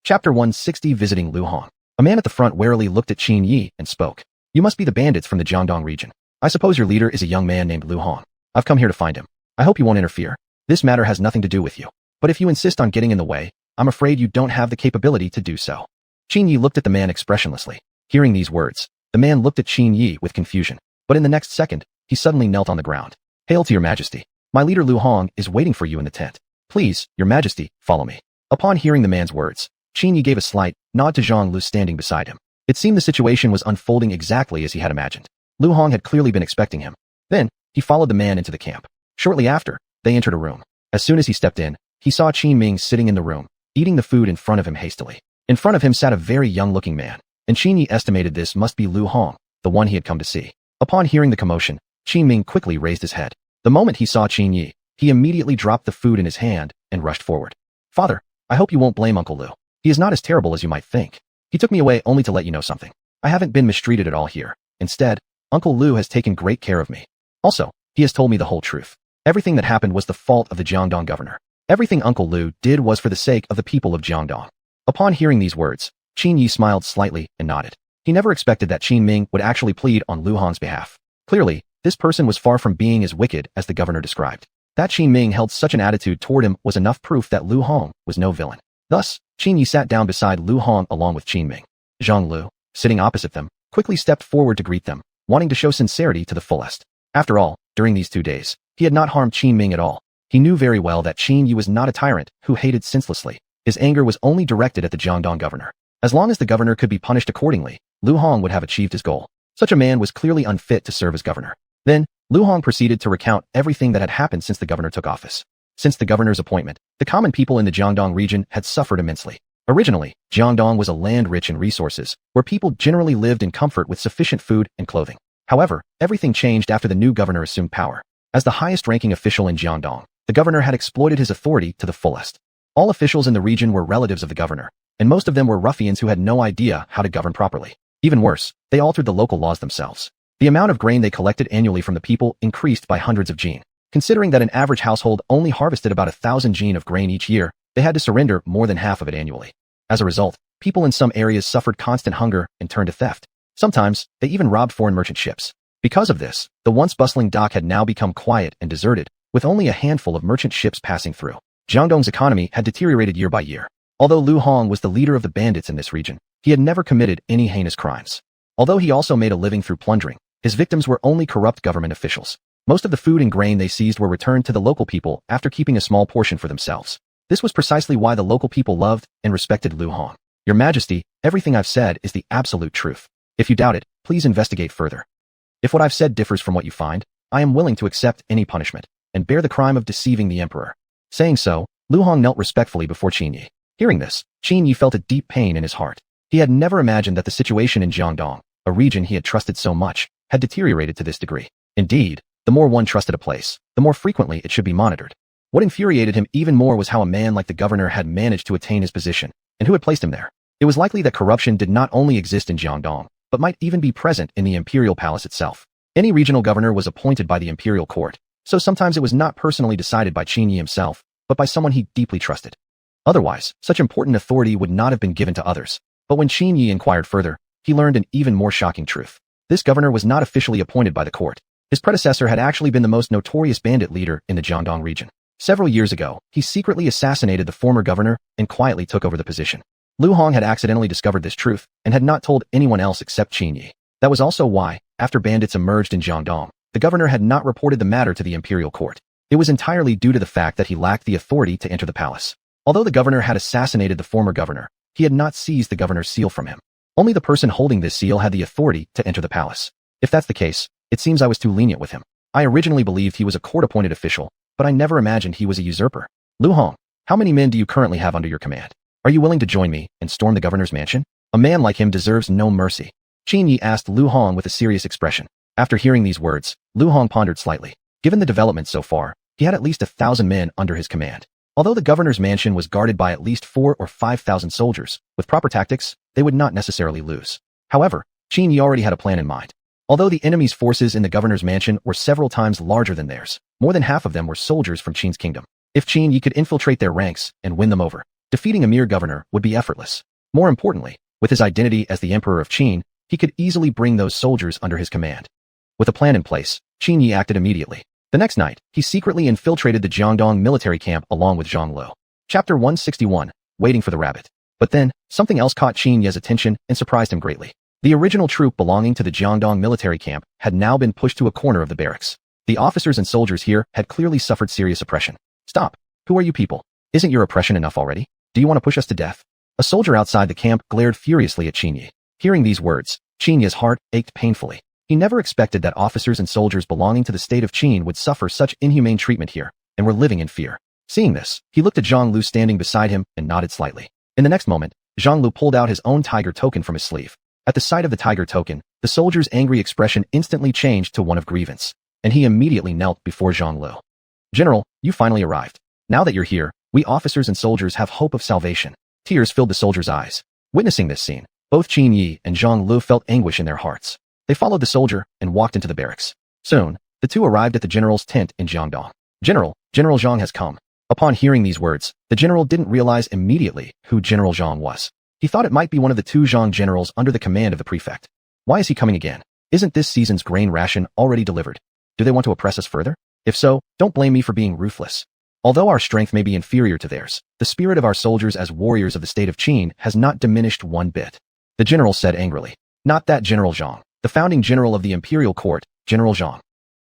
Chapter 160 Visiting Lu Hong. A man at the front warily looked at Qin Yi and spoke. You must be the bandits from the Jiangdong region. I suppose your leader is a young man named Lu Hong. I've come here to find him. I hope you won't interfere. This matter has nothing to do with you. But if you insist on getting in the way, I'm afraid you don't have the capability to do so. Qin Yi looked at the man expressionlessly. Hearing these words, the man looked at Qin Yi with confusion. But in the next second, he suddenly knelt on the ground. Hail to your majesty. My leader Lu Hong is waiting for you in the tent. Please, your majesty, follow me. Upon hearing the man's words, Qin Yi gave a slight nod to Zhang Lu standing beside him. It seemed the situation was unfolding exactly as he had imagined. Lu Hong had clearly been expecting him. Then, he followed the man into the camp. Shortly after, they entered a room. As soon as he stepped in, he saw Qin Ming sitting in the room, eating the food in front of him hastily. In front of him sat a very young-looking man, and Qin Yi estimated this must be Lu Hong, the one he had come to see. Upon hearing the commotion, Qin Ming quickly raised his head. The moment he saw Qin Yi, he immediately dropped the food in his hand and rushed forward. Father, I hope you won't blame Uncle Lu. He is not as terrible as you might think. He took me away only to let you know something. I haven't been mistreated at all here. Instead, Uncle Lu has taken great care of me. Also, he has told me the whole truth. Everything that happened was the fault of the Jiangdong governor. Everything Uncle Lu did was for the sake of the people of Jiangdong. Upon hearing these words, Qin Yi smiled slightly and nodded. He never expected that Qin Ming would actually plead on Lu Hong's behalf. Clearly, this person was far from being as wicked as the governor described. That Qin Ming held such an attitude toward him was enough proof that Lu Hong was no villain. Thus, Qin Yi sat down beside Lu Hong along with Qin Ming. Zhang Lu, sitting opposite them, quickly stepped forward to greet them, wanting to show sincerity to the fullest. After all, during these 2 days, he had not harmed Qin Ming at all. He knew very well that Qin Yi was not a tyrant who hated senselessly. His anger was only directed at the Jiangdong governor. As long as the governor could be punished accordingly, Lu Hong would have achieved his goal. Such a man was clearly unfit to serve as governor. Then, Lu Hong proceeded to recount everything that had happened since the governor took office. Since the governor's appointment, the common people in the Jiangdong region had suffered immensely. Originally, Jiangdong was a land rich in resources, where people generally lived in comfort with sufficient food and clothing. However, everything changed after the new governor assumed power. As the highest-ranking official in Jiangdong, the governor had exploited his authority to the fullest. All officials in the region were relatives of the governor, and most of them were ruffians who had no idea how to govern properly. Even worse, they altered the local laws themselves. The amount of grain they collected annually from the people increased by hundreds of jin. Considering that an average household only harvested about 1,000 jin of grain each year, they had to surrender more than half of it annually. As a result, people in some areas suffered constant hunger and turned to theft. Sometimes, they even robbed foreign merchant ships. Because of this, the once bustling dock had now become quiet and deserted, with only a handful of merchant ships passing through. Jiangdong's economy had deteriorated year by year. Although Lu Hong was the leader of the bandits in this region, he had never committed any heinous crimes. Although he also made a living through plundering, his victims were only corrupt government officials. Most of the food and grain they seized were returned to the local people after keeping a small portion for themselves. This was precisely why the local people loved and respected Lu Hong. Your Majesty, everything I've said is the absolute truth. If you doubt it, please investigate further. If what I've said differs from what you find, I am willing to accept any punishment and bear the crime of deceiving the emperor. Saying so, Lu Hong knelt respectfully before Qin Yi. Hearing this, Qin Yi felt a deep pain in his heart. He had never imagined that the situation in Jiangdong, a region he had trusted so much, had deteriorated to this degree. Indeed, the more one trusted a place, the more frequently it should be monitored. What infuriated him even more was how a man like the governor had managed to attain his position, and who had placed him there. It was likely that corruption did not only exist in Jiangdong, but might even be present in the imperial palace itself. Any regional governor was appointed by the imperial court, so sometimes it was not personally decided by Qin Yi himself, but by someone he deeply trusted. Otherwise, such important authority would not have been given to others. But when Qin Yi inquired further, he learned an even more shocking truth. This governor was not officially appointed by the court. His predecessor had actually been the most notorious bandit leader in the Jiangdong region. Several years ago, he secretly assassinated the former governor and quietly took over the position. Lu Hong had accidentally discovered this truth and had not told anyone else except Qin Yi. That was also why, after bandits emerged in Jiangdong, the governor had not reported the matter to the imperial court. It was entirely due to the fact that he lacked the authority to enter the palace. Although the governor had assassinated the former governor, he had not seized the governor's seal from him. Only the person holding this seal had the authority to enter the palace. If that's the case, it seems I was too lenient with him. I originally believed he was a court-appointed official, but I never imagined he was a usurper. Lu Hong, how many men do you currently have under your command? Are you willing to join me and storm the governor's mansion? A man like him deserves no mercy. Qin Yi asked Lu Hong with a serious expression. After hearing these words, Lu Hong pondered slightly. Given the developments so far, he had at least 1,000 men under his command. Although the governor's mansion was guarded by at least 4,000 or 5,000 soldiers, with proper tactics, they would not necessarily lose. However, Qin Yi already had a plan in mind. Although the enemy's forces in the governor's mansion were several times larger than theirs, more than half of them were soldiers from Qin's kingdom. If Qin Yi could infiltrate their ranks and win them over, defeating a mere governor would be effortless. More importantly, with his identity as the emperor of Qin, he could easily bring those soldiers under his command. With a plan in place, Qin Yi acted immediately. The next night, he secretly infiltrated the Jiangdong military camp along with Zhang Lu. Chapter 161, Waiting for the Rabbit. But then, something else caught Qin Yi's attention and surprised him greatly. The original troop belonging to the Jiangdong military camp had now been pushed to a corner of the barracks. The officers and soldiers here had clearly suffered serious oppression. Stop! Who are you people? Isn't your oppression enough already? Do you want to push us to death? A soldier outside the camp glared furiously at Qin Yi. Hearing these words, Qin Yi's heart ached painfully. He never expected that officers and soldiers belonging to the state of Qin would suffer such inhumane treatment here, and were living in fear. Seeing this, he looked at Zhang Lu standing beside him and nodded slightly. In the next moment, Zhang Lu pulled out his own tiger token from his sleeve. At the sight of the tiger token, the soldier's angry expression instantly changed to one of grievance, and he immediately knelt before Zhang Lu. General, you finally arrived. Now that you're here, we officers and soldiers have hope of salvation. Tears filled the soldier's eyes. Witnessing this scene, both Qin Yi and Zhang Lu felt anguish in their hearts. They followed the soldier and walked into the barracks. Soon, the two arrived at the general's tent in Jiangdong. General Zhang has come. Upon hearing these words, the general didn't realize immediately who General Zhang was. He thought it might be one of the two Zhang generals under the command of the prefect. Why is he coming again? Isn't this season's grain ration already delivered? Do they want to oppress us further? If so, don't blame me for being ruthless. Although our strength may be inferior to theirs, the spirit of our soldiers as warriors of the state of Qin has not diminished one bit. The general said angrily. Not that General Zhang. The founding general of the imperial court, General Zhang.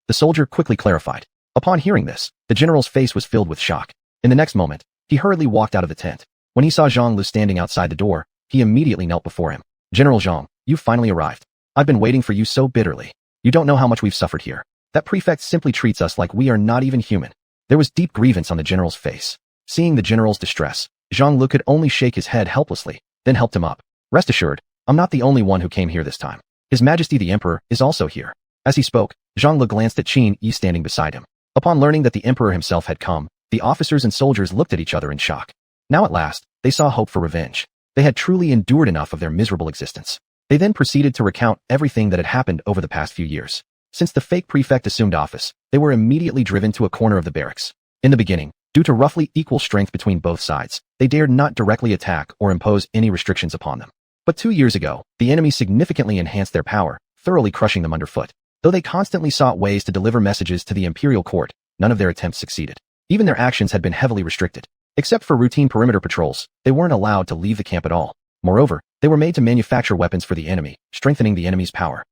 The soldier quickly clarified. Upon hearing this, the general's face was filled with shock. In the next moment, he hurriedly walked out of the tent. When he saw Zhang Lu standing outside the door, he immediately knelt before him. General Zhang, you finally arrived. I've been waiting for you so bitterly. You don't know how much we've suffered here. That prefect simply treats us like we are not even human. There was deep grievance on the general's face. Seeing the general's distress, Zhang Lu could only shake his head helplessly, then helped him up. Rest assured, I'm not the only one who came here this time. His Majesty the Emperor is also here. As he spoke, Zhang Lu glanced at Qin Yi standing beside him. Upon learning that the Emperor himself had come, the officers and soldiers looked at each other in shock. Now at last, they saw hope for revenge. They had truly endured enough of their miserable existence. They then proceeded to recount everything that had happened over the past few years. Since the fake prefect assumed office, they were immediately driven to a corner of the barracks. In the beginning, due to roughly equal strength between both sides, they dared not directly attack or impose any restrictions upon them. But 2 years ago, the enemy significantly enhanced their power, thoroughly crushing them underfoot. Though they constantly sought ways to deliver messages to the imperial court, none of their attempts succeeded. Even their actions had been heavily restricted. Except for routine perimeter patrols, they weren't allowed to leave the camp at all. Moreover, they were made to manufacture weapons for the enemy, strengthening the enemy's power.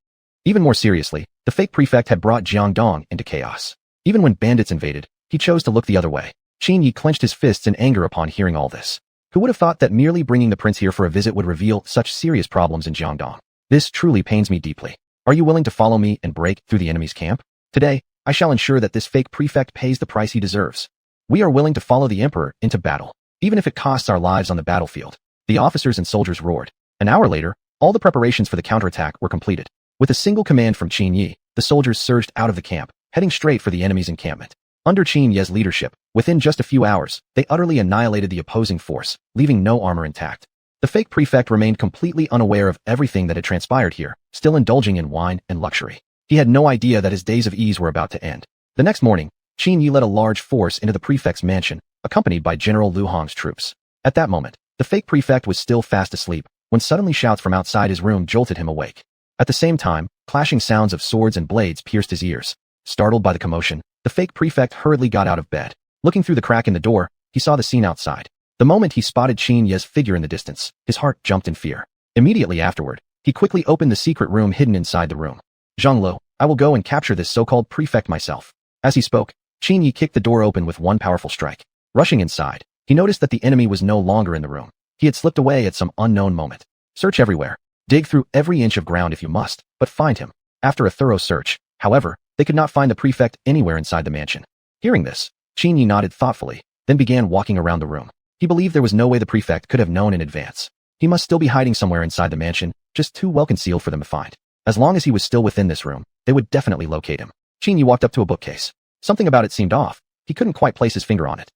Even more seriously, the fake prefect had brought Jiangdong into chaos. Even when bandits invaded, he chose to look the other way. Qin Yi clenched his fists in anger upon hearing all this. Who would have thought that merely bringing the prince here for a visit would reveal such serious problems in Jiangdong? This truly pains me deeply. Are you willing to follow me and break through the enemy's camp? Today, I shall ensure that this fake prefect pays the price he deserves. We are willing to follow the emperor into battle, even if it costs our lives on the battlefield. The officers and soldiers roared. An hour later, all the preparations for the counterattack were completed. With a single command from Qin Yi, the soldiers surged out of the camp, heading straight for the enemy's encampment. Under Qin Yi's leadership, within just a few hours, they utterly annihilated the opposing force, leaving no armor intact. The fake prefect remained completely unaware of everything that had transpired here, still indulging in wine and luxury. He had no idea that his days of ease were about to end. The next morning, Qin Yi led a large force into the prefect's mansion, accompanied by General Lu Hong's troops. At that moment, the fake prefect was still fast asleep, when suddenly shouts from outside his room jolted him awake. At the same time, clashing sounds of swords and blades pierced his ears. Startled by the commotion, the fake prefect hurriedly got out of bed. Looking through the crack in the door, he saw the scene outside. The moment he spotted Qin Yi's figure in the distance, his heart jumped in fear. Immediately afterward, he quickly opened the secret room hidden inside the room. Zhang Lu, I will go and capture this so-called prefect myself. As he spoke, Qin Yi kicked the door open with one powerful strike. Rushing inside, he noticed that the enemy was no longer in the room. He had slipped away at some unknown moment. Search everywhere. Dig through every inch of ground if you must, but find him. After a thorough search, however, they could not find the prefect anywhere inside the mansion. Hearing this, Qin Yi nodded thoughtfully, then began walking around the room. He believed there was no way the prefect could have known in advance. He must still be hiding somewhere inside the mansion, just too well concealed for them to find. As long as he was still within this room, they would definitely locate him. Qin Yi walked up to a bookcase. Something about it seemed off. He couldn't quite place his finger on it.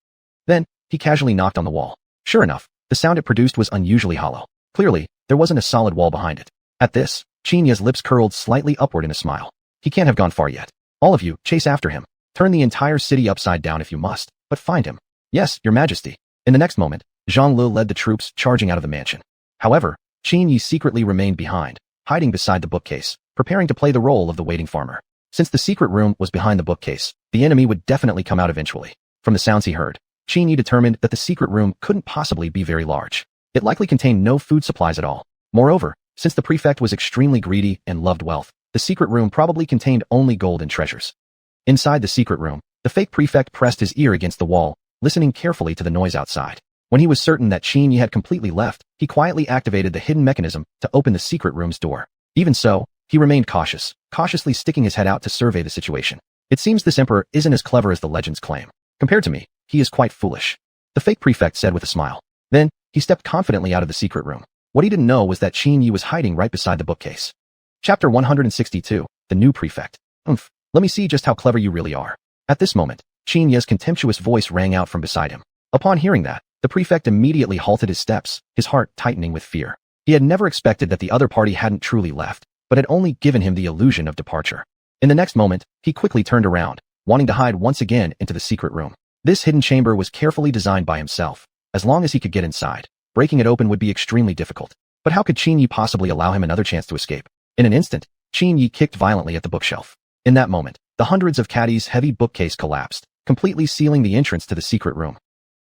Then, he casually knocked on the wall. Sure enough, the sound it produced was unusually hollow. Clearly, there wasn't a solid wall behind it. At this, Qin Yi's lips curled slightly upward in a smile. He can't have gone far yet. All of you, chase after him. Turn the entire city upside down if you must, but find him. Yes, your majesty. In the next moment, Zhang Lu led the troops charging out of the mansion. However, Qin Yi secretly remained behind, hiding beside the bookcase, preparing to play the role of the waiting farmer. Since the secret room was behind the bookcase, the enemy would definitely come out eventually. From the sounds he heard, Qin Yi determined that the secret room couldn't possibly be very large. It likely contained no food supplies at all. Moreover, since the prefect was extremely greedy and loved wealth, the secret room probably contained only gold and treasures. Inside the secret room, the fake prefect pressed his ear against the wall, listening carefully to the noise outside. When he was certain that Qin Yi had completely left, he quietly activated the hidden mechanism to open the secret room's door. Even so, he remained cautiously sticking his head out to survey the situation. It seems this emperor isn't as clever as the legends claim. Compared to me, he is quite foolish, the fake prefect said with a smile. Then, he stepped confidently out of the secret room. What he didn't know was that Qin Yi was hiding right beside the bookcase. Chapter 162, The New Prefect. Let me see just how clever you really are. At this moment, Qin Yi's contemptuous voice rang out from beside him. Upon hearing that, the prefect immediately halted his steps, his heart tightening with fear. He had never expected that the other party hadn't truly left, but had only given him the illusion of departure. In the next moment, he quickly turned around, wanting to hide once again into the secret room. This hidden chamber was carefully designed by himself. As long as he could get inside, breaking it open would be extremely difficult. But how could Qin Yi possibly allow him another chance to escape? In an instant, Qin Yi kicked violently at the bookshelf. In that moment, the hundreds of caddies' heavy bookcase collapsed, completely sealing the entrance to the secret room.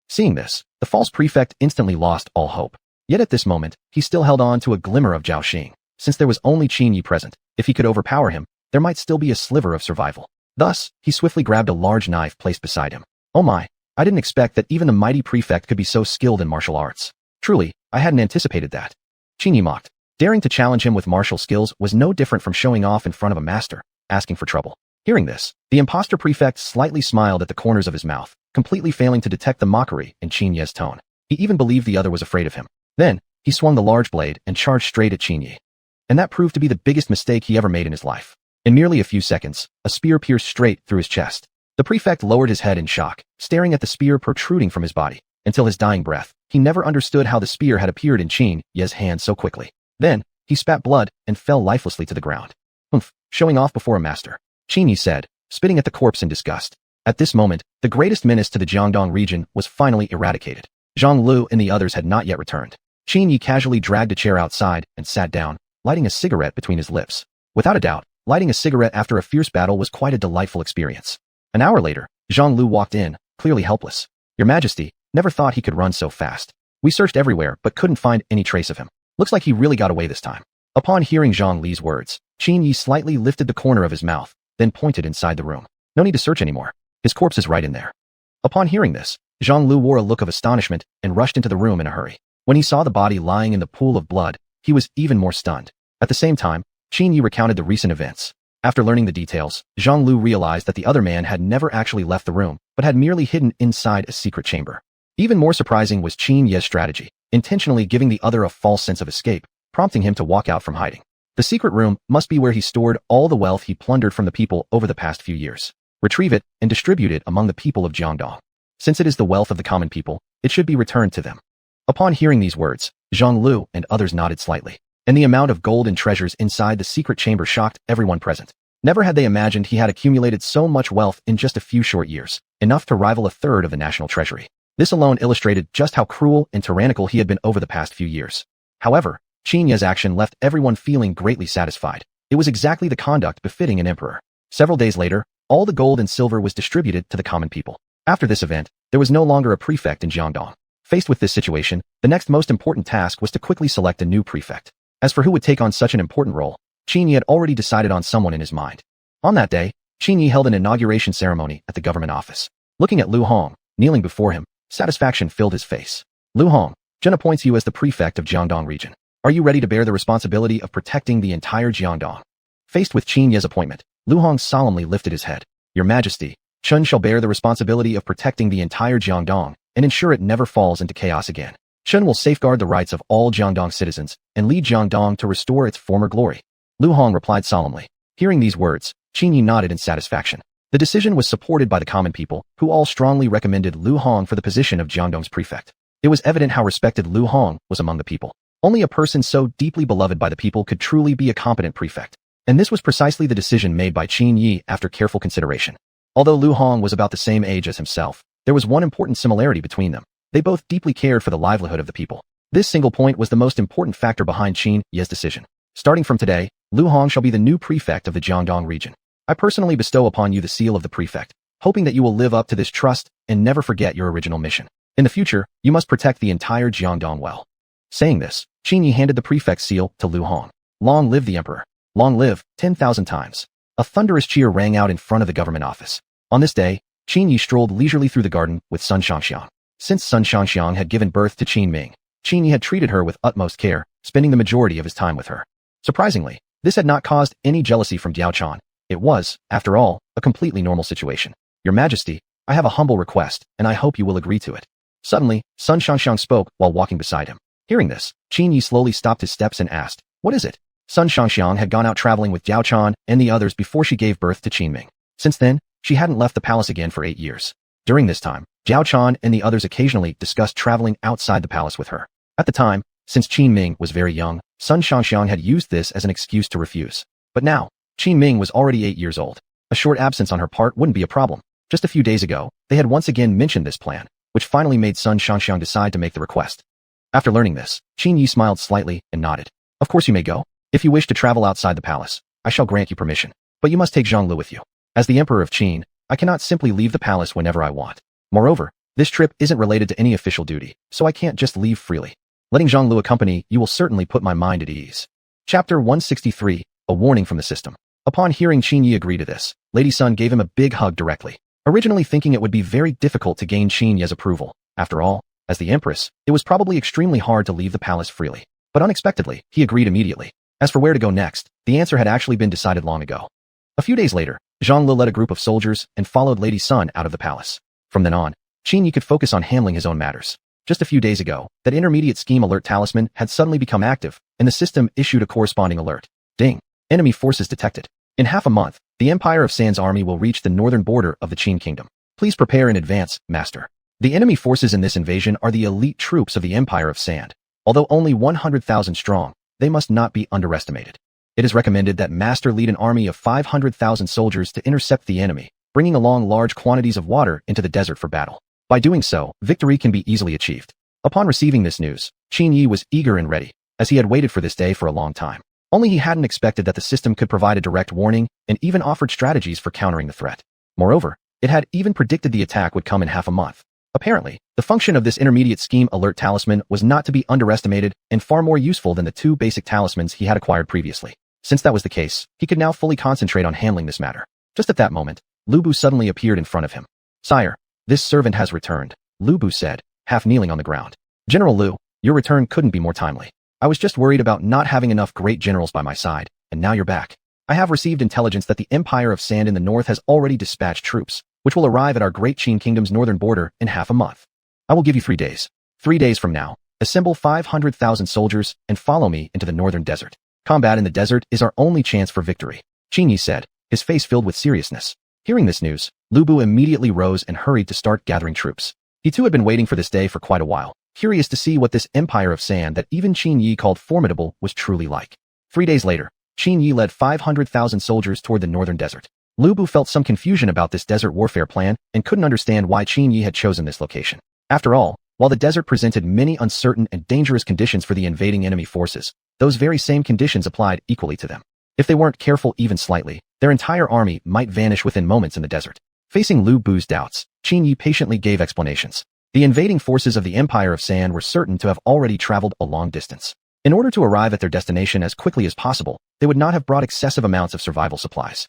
Seeing this, the false prefect instantly lost all hope. Yet at this moment, he still held on to a glimmer of Zhaoxing. Since there was only Qin Yi present, if he could overpower him, there might still be a sliver of survival. Thus, he swiftly grabbed a large knife placed beside him. Oh my, I didn't expect that even the mighty prefect could be so skilled in martial arts. Truly, I hadn't anticipated that. Qin Yi mocked. Daring to challenge him with martial skills was no different from showing off in front of a master, asking for trouble. Hearing this, the imposter prefect slightly smiled at the corners of his mouth, completely failing to detect the mockery in Qin Ye's tone. He even believed the other was afraid of him. Then, he swung the large blade and charged straight at Qin Ye. And that proved to be the biggest mistake he ever made in his life. In merely a few seconds, a spear pierced straight through his chest. The prefect lowered his head in shock, staring at the spear protruding from his body. Until his dying breath, he never understood how the spear had appeared in Qin Ye's hand so quickly. Then, he spat blood and fell lifelessly to the ground. Showing off before a master, Qin Ye said, spitting at the corpse in disgust. At this moment, the greatest menace to the Jiangdong region was finally eradicated. Zhang Lu and the others had not yet returned. Qin Ye casually dragged a chair outside and sat down, lighting a cigarette between his lips. Without a doubt, lighting a cigarette after a fierce battle was quite a delightful experience. An hour later, Zhang Lu walked in, clearly helpless. Your Majesty, never thought he could run so fast. We searched everywhere but couldn't find any trace of him. Looks like he really got away this time. Upon hearing Zhang Li's words, Qin Ye slightly lifted the corner of his mouth, then pointed inside the room. No need to search anymore. His corpse is right in there. Upon hearing this, Zhang Lu wore a look of astonishment and rushed into the room in a hurry. When he saw the body lying in the pool of blood, he was even more stunned. At the same time, Qin Ye recounted the recent events. After learning the details, Zhang Lu realized that the other man had never actually left the room, but had merely hidden inside a secret chamber. Even more surprising was Qin Ye's strategy, intentionally giving the other a false sense of escape, prompting him to walk out from hiding. The secret room must be where he stored all the wealth he plundered from the people over the past few years. Retrieve it and distribute it among the people of Jiangdong. Since it is the wealth of the common people, it should be returned to them. Upon hearing these words, Zhang Lu and others nodded slightly, and the amount of gold and treasures inside the secret chamber shocked everyone present. Never had they imagined he had accumulated so much wealth in just a few short years, enough to rival a third of the national treasury. This alone illustrated just how cruel and tyrannical he had been over the past few years. However, Qin Ye's action left everyone feeling greatly satisfied. It was exactly the conduct befitting an emperor. Several days later, all the gold and silver was distributed to the common people. After this event, there was no longer a prefect in Jiangdong. Faced with this situation, the next most important task was to quickly select a new prefect. As for who would take on such an important role, Qin Ye had already decided on someone in his mind. On that day, Qin Ye held an inauguration ceremony at the government office. Looking at Lu Hong, kneeling before him, satisfaction filled his face. Lu Hong, Zhen appoints you as the prefect of Jiangdong region. Are you ready to bear the responsibility of protecting the entire Jiangdong? Faced with Qin Ye's appointment, Lu Hong solemnly lifted his head. Your Majesty, Chen shall bear the responsibility of protecting the entire Jiangdong and ensure it never falls into chaos again. Chen will safeguard the rights of all Jiangdong citizens and lead Jiangdong to restore its former glory. Lu Hong replied solemnly. Hearing these words, Qin Ye nodded in satisfaction. The decision was supported by the common people, who all strongly recommended Lu Hong for the position of Jiangdong's prefect. It was evident how respected Lu Hong was among the people. Only a person so deeply beloved by the people could truly be a competent prefect. And this was precisely the decision made by Qin Ye after careful consideration. Although Lu Hong was about the same age as himself, there was one important similarity between them. They both deeply cared for the livelihood of the people. This single point was the most important factor behind Qin Ye's decision. Starting from today, Lu Hong shall be the new prefect of the Jiangdong region. I personally bestow upon you the seal of the prefect, hoping that you will live up to this trust and never forget your original mission. In the future, you must protect the entire Jiangdong well. Saying this, Qin Ye handed the prefect's seal to Lu Hong. Long live the emperor. Long live, 10,000 times. A thunderous cheer rang out in front of the government office. On this day, Qin Ye strolled leisurely through the garden with Sun Shangxiang. Since Sun Shangxiang had given birth to Qin Ming, Qin Ye had treated her with utmost care, spending the majority of his time with her. Surprisingly, this had not caused any jealousy from Diao Chan. It was, after all, a completely normal situation. Your Majesty, I have a humble request, and I hope you will agree to it. Suddenly, Sun Shangxiang spoke while walking beside him. Hearing this, Qin Ye slowly stopped his steps and asked, what is it? Sun Shangxiang had gone out traveling with Diao Chan and the others before she gave birth to Qin Ming. Since then, she hadn't left the palace again for 8 years. During this time, Diao Chan and the others occasionally discussed traveling outside the palace with her. At the time, since Qin Ming was very young, Sun Shangxiang had used this as an excuse to refuse. But now, Qin Ming was already 8 years old. A short absence on her part wouldn't be a problem. Just a few days ago, they had once again mentioned this plan, which finally made Sun Shangxiang decide to make the request. After learning this, Qin Ye smiled slightly and nodded. Of course you may go. If you wish to travel outside the palace, I shall grant you permission. But you must take Zhang Lu with you. As the Emperor of Qin, I cannot simply leave the palace whenever I want. Moreover, this trip isn't related to any official duty, so I can't just leave freely. Letting Zhang Lu accompany you will certainly put my mind at ease. Chapter 163, A Warning from the System. Upon hearing Qin Ye agree to this, Lady Sun gave him a big hug directly. Originally thinking it would be very difficult to gain Qin Ye's approval. After all, as the Empress, it was probably extremely hard to leave the palace freely. But unexpectedly, he agreed immediately. As for where to go next, the answer had actually been decided long ago. A few days later, Zhang Lu led a group of soldiers and followed Lady Sun out of the palace. From then on, Qin Yi could focus on handling his own matters. Just a few days ago, that intermediate scheme alert talisman had suddenly become active, and the system issued a corresponding alert. Ding! Enemy forces detected. In half a month, the Empire of Sand's army will reach the northern border of the Qin Kingdom. Please prepare in advance, Master. The enemy forces in this invasion are the elite troops of the Empire of Sand. Although only 100,000 strong, they must not be underestimated. It is recommended that Master lead an army of 500,000 soldiers to intercept the enemy, bringing along large quantities of water into the desert for battle. By doing so, victory can be easily achieved. Upon receiving this news, Qin Yi was eager and ready, as he had waited for this day for a long time. Only he hadn't expected that the system could provide a direct warning and even offered strategies for countering the threat. Moreover, it had even predicted the attack would come in half a month. Apparently, the function of this intermediate scheme alert talisman was not to be underestimated and far more useful than the two basic talismans he had acquired previously. Since that was the case, he could now fully concentrate on handling this matter. Just at that moment, Lu Bu suddenly appeared in front of him. Sire, this servant has returned, Lu Bu said, half kneeling on the ground. General Lu, your return couldn't be more timely. I was just worried about not having enough great generals by my side, and now you're back. I have received intelligence that the Empire of Sand in the north has already dispatched troops, which will arrive at our great Qin Kingdom's northern border in half a month. I will give you 3 days. 3 days from now, assemble 500,000 soldiers and follow me into the northern desert. Combat in the desert is our only chance for victory, Qin Yi said, his face filled with seriousness. Hearing this news, Lu Bu immediately rose and hurried to start gathering troops. He too had been waiting for this day for quite a while, curious to see what this Empire of Sand that even Qin Yi called formidable was truly like. 3 days later, Qin Yi led 500,000 soldiers toward the northern desert. Lu Bu felt some confusion about this desert warfare plan and couldn't understand why Qin Yi had chosen this location. After all, while the desert presented many uncertain and dangerous conditions for the invading enemy forces, those very same conditions applied equally to them. If they weren't careful even slightly, their entire army might vanish within moments in the desert. Facing Lu Bu's doubts, Qin Yi patiently gave explanations. The invading forces of the Empire of Sand were certain to have already traveled a long distance. In order to arrive at their destination as quickly as possible, they would not have brought excessive amounts of survival supplies.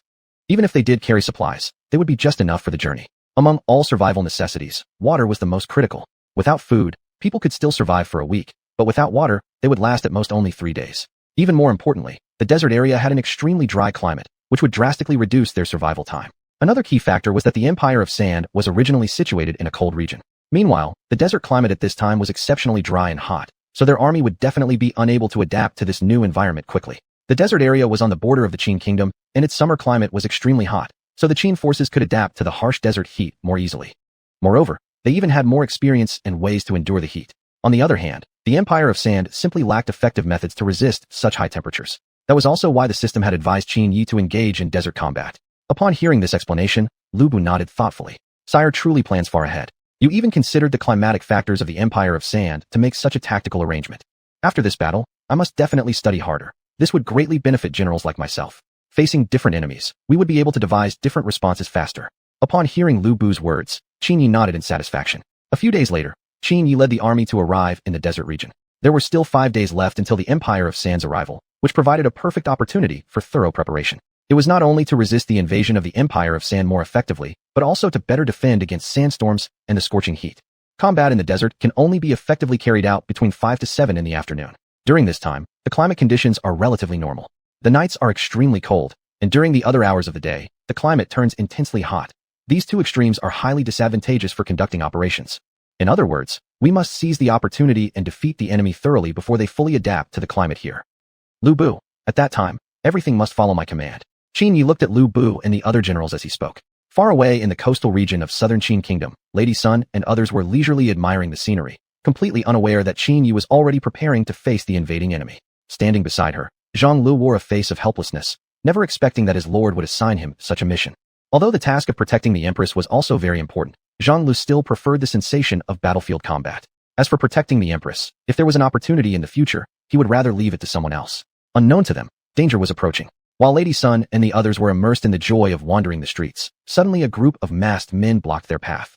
Even if they did carry supplies, they would be just enough for the journey. Among all survival necessities, water was the most critical. Without food, people could still survive for a week, but without water, they would last at most only 3 days. Even more importantly, the desert area had an extremely dry climate, which would drastically reduce their survival time. Another key factor was that the Empire of Sand was originally situated in a cold region. Meanwhile, the desert climate at this time was exceptionally dry and hot, so their army would definitely be unable to adapt to this new environment quickly. The desert area was on the border of the Qin Kingdom, and its summer climate was extremely hot, so the Qin forces could adapt to the harsh desert heat more easily. Moreover, they even had more experience and ways to endure the heat. On the other hand, the Empire of Sand simply lacked effective methods to resist such high temperatures. That was also why the system had advised Qin Yi to engage in desert combat. Upon hearing this explanation, Lu Bu nodded thoughtfully. Sire truly plans far ahead. You even considered the climatic factors of the Empire of Sand to make such a tactical arrangement. After this battle, I must definitely study harder. This would greatly benefit generals like myself. Facing different enemies, we would be able to devise different responses faster. Upon hearing Lu Bu's words, Qin Yi nodded in satisfaction. A few days later, Qin Yi led the army to arrive in the desert region. There were still 5 days left until the Empire of Sand's arrival, which provided a perfect opportunity for thorough preparation. It was not only to resist the invasion of the Empire of Sand more effectively, but also to better defend against sandstorms and the scorching heat. Combat in the desert can only be effectively carried out between 5 to 7 in the afternoon. During this time, the climate conditions are relatively normal. The nights are extremely cold, and during the other hours of the day, the climate turns intensely hot. These two extremes are highly disadvantageous for conducting operations. In other words, we must seize the opportunity and defeat the enemy thoroughly before they fully adapt to the climate here. Lu Bu, at that time, everything must follow my command. Qin Yi looked at Lu Bu and the other generals as he spoke. Far away in the coastal region of southern Qin Kingdom, Lady Sun and others were leisurely admiring the scenery, completely unaware that Qin Yi was already preparing to face the invading enemy. Standing beside her, Zhang Lu wore a face of helplessness, never expecting that his lord would assign him such a mission. Although the task of protecting the Empress was also very important, Zhang Lu still preferred the sensation of battlefield combat. As for protecting the Empress, if there was an opportunity in the future, he would rather leave it to someone else. Unknown to them, danger was approaching. While Lady Sun and the others were immersed in the joy of wandering the streets, suddenly a group of masked men blocked their path.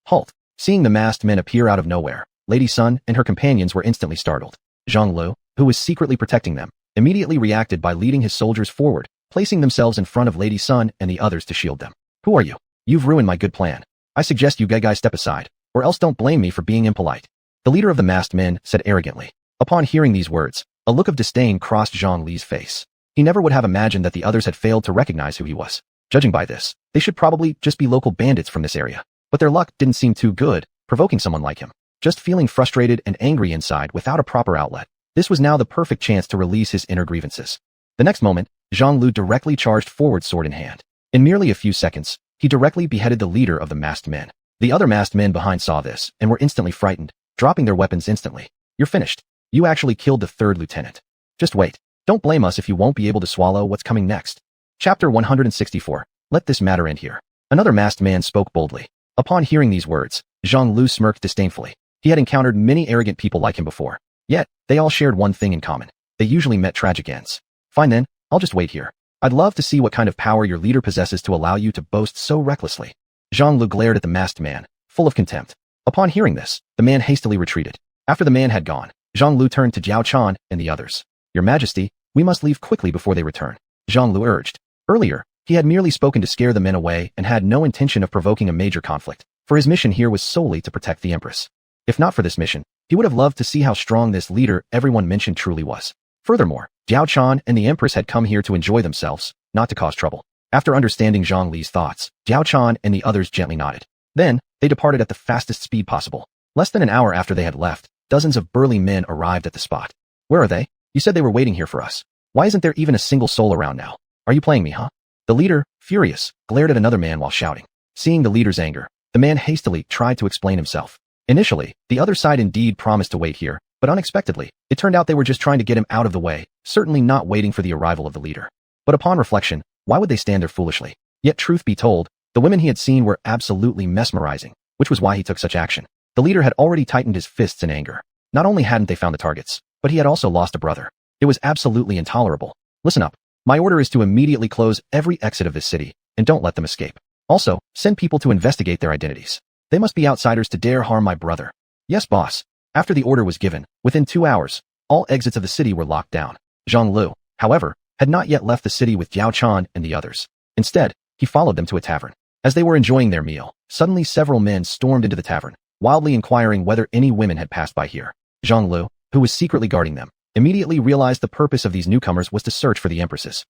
Halt! Seeing the masked men appear out of nowhere, Lady Sun and her companions were instantly startled. Zhang Lu, who was secretly protecting them, immediately reacted by leading his soldiers forward, placing themselves in front of Lady Sun and the others to shield them. Who are you? You've ruined my good plan. I suggest you guys step aside, or else don't blame me for being impolite. The leader of the masked men said arrogantly. Upon hearing these words, A look of disdain crossed Zhang Li's face. He never would have imagined that the others had failed to recognize who he was. Judging by this, they should probably just be local bandits from this area. But their luck didn't seem too good, provoking someone like him. Just feeling frustrated and angry inside without a proper outlet. This was now the perfect chance to release his inner grievances. The next moment, Zhang Lu directly charged forward, sword in hand. In merely a few seconds, he directly beheaded the leader of the masked men. The other masked men behind saw this and were instantly frightened, dropping their weapons instantly. You're finished. You actually killed the third lieutenant. Just wait. Don't blame us if you won't be able to swallow what's coming next. Chapter 164. Let this matter end here. Another masked man spoke boldly. Upon hearing these words, Zhang Lu smirked disdainfully. He had encountered many arrogant people like him before. Yet, they all shared one thing in common. They usually met tragic ends. Fine then, I'll just wait here. I'd love to see what kind of power your leader possesses to allow you to boast so recklessly. Zhang Lu glared at the masked man, full of contempt. Upon hearing this, the man hastily retreated. After the man had gone, Zhang Lu turned to Jiao Chan and the others. Your Majesty, we must leave quickly before they return. Zhang Lu urged. Earlier, he had merely spoken to scare the men away and had no intention of provoking a major conflict, for his mission here was solely to protect the Empress. If not for this mission, he would have loved to see how strong this leader everyone mentioned truly was. Furthermore, Jiao Chan and the Empress had come here to enjoy themselves, not to cause trouble. After understanding Zhang Li's thoughts, Jiao Chan and the others gently nodded. Then, they departed at the fastest speed possible. Less than an hour after they had left, dozens of burly men arrived at the spot. Where are they? You said they were waiting here for us. Why isn't there even a single soul around now? Are you playing me, huh? The leader, furious, glared at another man while shouting. Seeing the leader's anger, the man hastily tried to explain himself. Initially, the other side indeed promised to wait here, but unexpectedly, it turned out they were just trying to get him out of the way, certainly not waiting for the arrival of the leader. But upon reflection, why would they stand there foolishly? Yet truth be told, the women he had seen were absolutely mesmerizing, which was why he took such action. The leader had already tightened his fists in anger. Not only hadn't they found the targets, but he had also lost a brother. It was absolutely intolerable. Listen up. My order is to immediately close every exit of this city, and don't let them escape. Also, send people to investigate their identities. They must be outsiders to dare harm my brother. Yes, boss. After the order was given, within 2 hours, all exits of the city were locked down. Zhang Lu, however, had not yet left the city with Jiao Chan and the others. Instead, he followed them to a tavern. As they were enjoying their meal, suddenly several men stormed into the tavern, wildly inquiring whether any women had passed by here. Zhang Lu, who was secretly guarding them, immediately realized the purpose of these newcomers was to search for the empresses.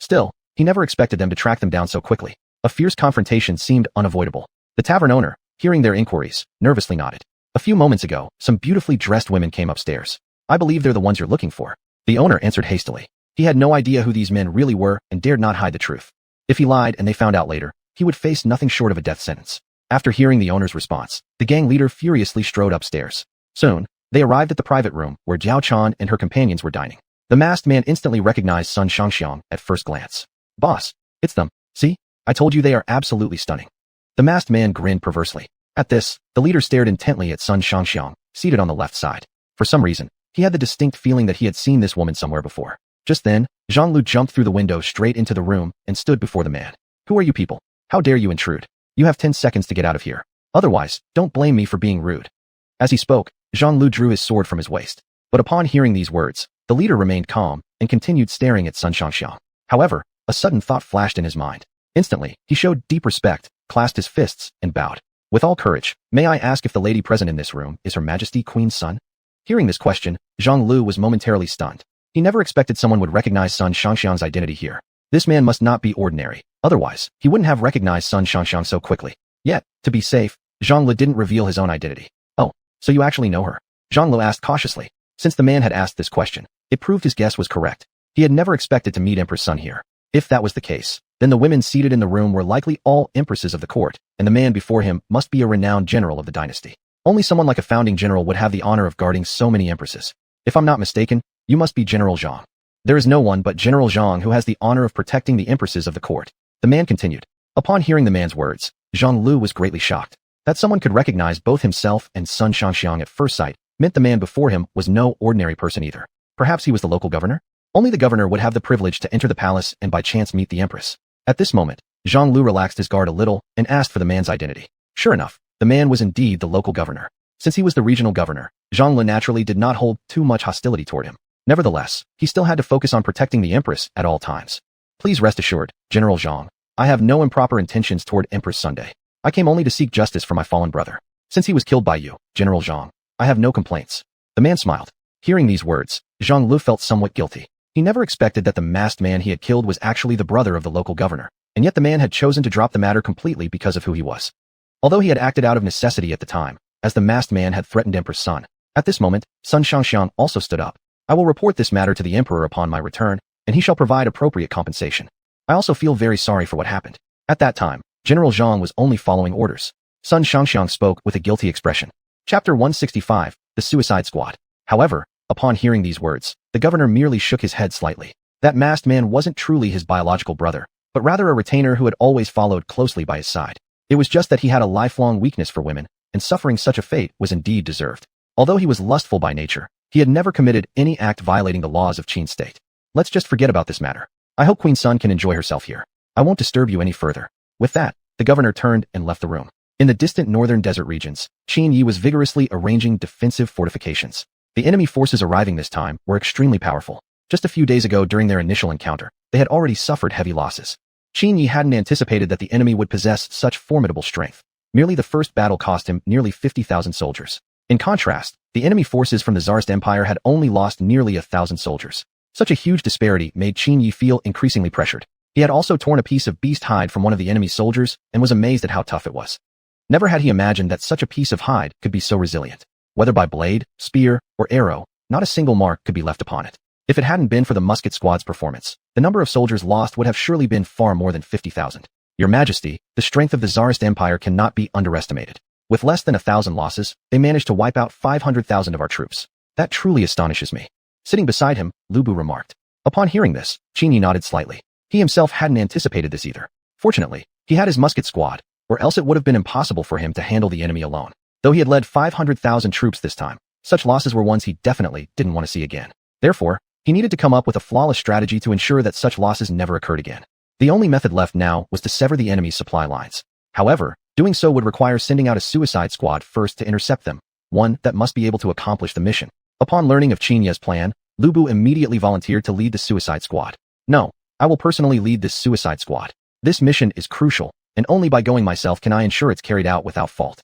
Still, he never expected them to track them down so quickly. A fierce confrontation seemed unavoidable. The tavern owner, hearing their inquiries, nervously nodded. A few moments ago, some beautifully dressed women came upstairs. I believe they're the ones you're looking for. The owner answered hastily. He had no idea who these men really were and dared not hide the truth. If he lied and they found out later, he would face nothing short of a death sentence. After hearing the owner's response, the gang leader furiously strode upstairs. Soon, they arrived at the private room where Jiao Chan and her companions were dining. The masked man instantly recognized Sun Shangxiang at first glance. Boss, it's them. See? I told you they are absolutely stunning. The masked man grinned perversely. At this, the leader stared intently at Sun Shangxiang, seated on the left side. For some reason, he had the distinct feeling that he had seen this woman somewhere before. Just then, Zhang Lu jumped through the window straight into the room and stood before the man. Who are you people? How dare you intrude? You have 10 seconds to get out of here. Otherwise, don't blame me for being rude. As he spoke, Zhang Lu drew his sword from his waist. But upon hearing these words, the leader remained calm and continued staring at Sun Shangxiang. However, a sudden thought flashed in his mind. Instantly, he showed deep respect, clasped his fists, and bowed. With all courage, may I ask if the lady present in this room is Her Majesty Queen Sun? Hearing this question, Zhang Lu was momentarily stunned. He never expected someone would recognize Sun Shangxiang's identity here. This man must not be ordinary. Otherwise, he wouldn't have recognized Sun Shangxiang so quickly. Yet, to be safe, Zhang Lu didn't reveal his own identity. Oh, so you actually know her? Zhang Lu asked cautiously. Since the man had asked this question, it proved his guess was correct. He had never expected to meet Empress Sun here. If that was the case, then the women seated in the room were likely all empresses of the court, and the man before him must be a renowned general of the dynasty. Only someone like a founding general would have the honor of guarding so many empresses. If I'm not mistaken, you must be General Zhang. There is no one but General Zhang who has the honor of protecting the empresses of the court. The man continued. Upon hearing the man's words, Zhang Lu was greatly shocked. That someone could recognize both himself and Sun Shangxiang at first sight meant the man before him was no ordinary person either. Perhaps he was the local governor? Only the governor would have the privilege to enter the palace and by chance meet the empress. At this moment, Zhang Lu relaxed his guard a little and asked for the man's identity. Sure enough, the man was indeed the local governor. Since he was the regional governor, Zhang Lu naturally did not hold too much hostility toward him. Nevertheless, he still had to focus on protecting the empress at all times. Please rest assured, General Zhang, I have no improper intentions toward Empress Sunday. I came only to seek justice for my fallen brother. Since he was killed by you, General Zhang, I have no complaints. The man smiled. Hearing these words, Zhang Lu felt somewhat guilty. He never expected that the masked man he had killed was actually the brother of the local governor, and yet the man had chosen to drop the matter completely because of who he was. Although he had acted out of necessity at the time, as the masked man had threatened Emperor Sun, at this moment, Sun Shangxiang also stood up. I will report this matter to the emperor upon my return, and he shall provide appropriate compensation. I also feel very sorry for what happened. At that time, General Zhang was only following orders. Sun Shangxiang spoke with a guilty expression. Chapter 165, The Suicide Squad. However, upon hearing these words, the governor merely shook his head slightly. That masked man wasn't truly his biological brother, but rather a retainer who had always followed closely by his side. It was just that he had a lifelong weakness for women, and suffering such a fate was indeed deserved. Although he was lustful by nature, he had never committed any act violating the laws of Qin state. Let's just forget about this matter. I hope Queen Sun can enjoy herself here. I won't disturb you any further. With that, the governor turned and left the room. In the distant northern desert regions, Qin Yi was vigorously arranging defensive fortifications. The enemy forces arriving this time were extremely powerful. Just a few days ago during their initial encounter, they had already suffered heavy losses. Qin Yi hadn't anticipated that the enemy would possess such formidable strength. Merely the first battle cost him nearly 50,000 soldiers. In contrast, the enemy forces from the Tsarist Empire had only lost nearly 1,000 soldiers. Such a huge disparity made Qin Yi feel increasingly pressured. He had also torn a piece of beast hide from one of the enemy's soldiers and was amazed at how tough it was. Never had he imagined that such a piece of hide could be so resilient. Whether by blade, spear, or arrow, not a single mark could be left upon it. If it hadn't been for the musket squad's performance, the number of soldiers lost would have surely been far more than 50,000. Your Majesty, the strength of the Tsarist Empire cannot be underestimated. With less than 1,000 losses, they managed to wipe out 500,000 of our troops. That truly astonishes me. Sitting beside him, Lu Bu remarked. Upon hearing this, Qin Yi nodded slightly. He himself hadn't anticipated this either. Fortunately, he had his musket squad, or else it would have been impossible for him to handle the enemy alone. Though he had led 500,000 troops this time, such losses were ones he definitely didn't want to see again. Therefore, he needed to come up with a flawless strategy to ensure that such losses never occurred again. The only method left now was to sever the enemy's supply lines. However, doing so would require sending out a suicide squad first to intercept them, one that must be able to accomplish the mission. Upon learning of Qin Yi's plan, Lu Bu immediately volunteered to lead the suicide squad. No, I will personally lead this suicide squad. This mission is crucial, and only by going myself can I ensure it's carried out without fault.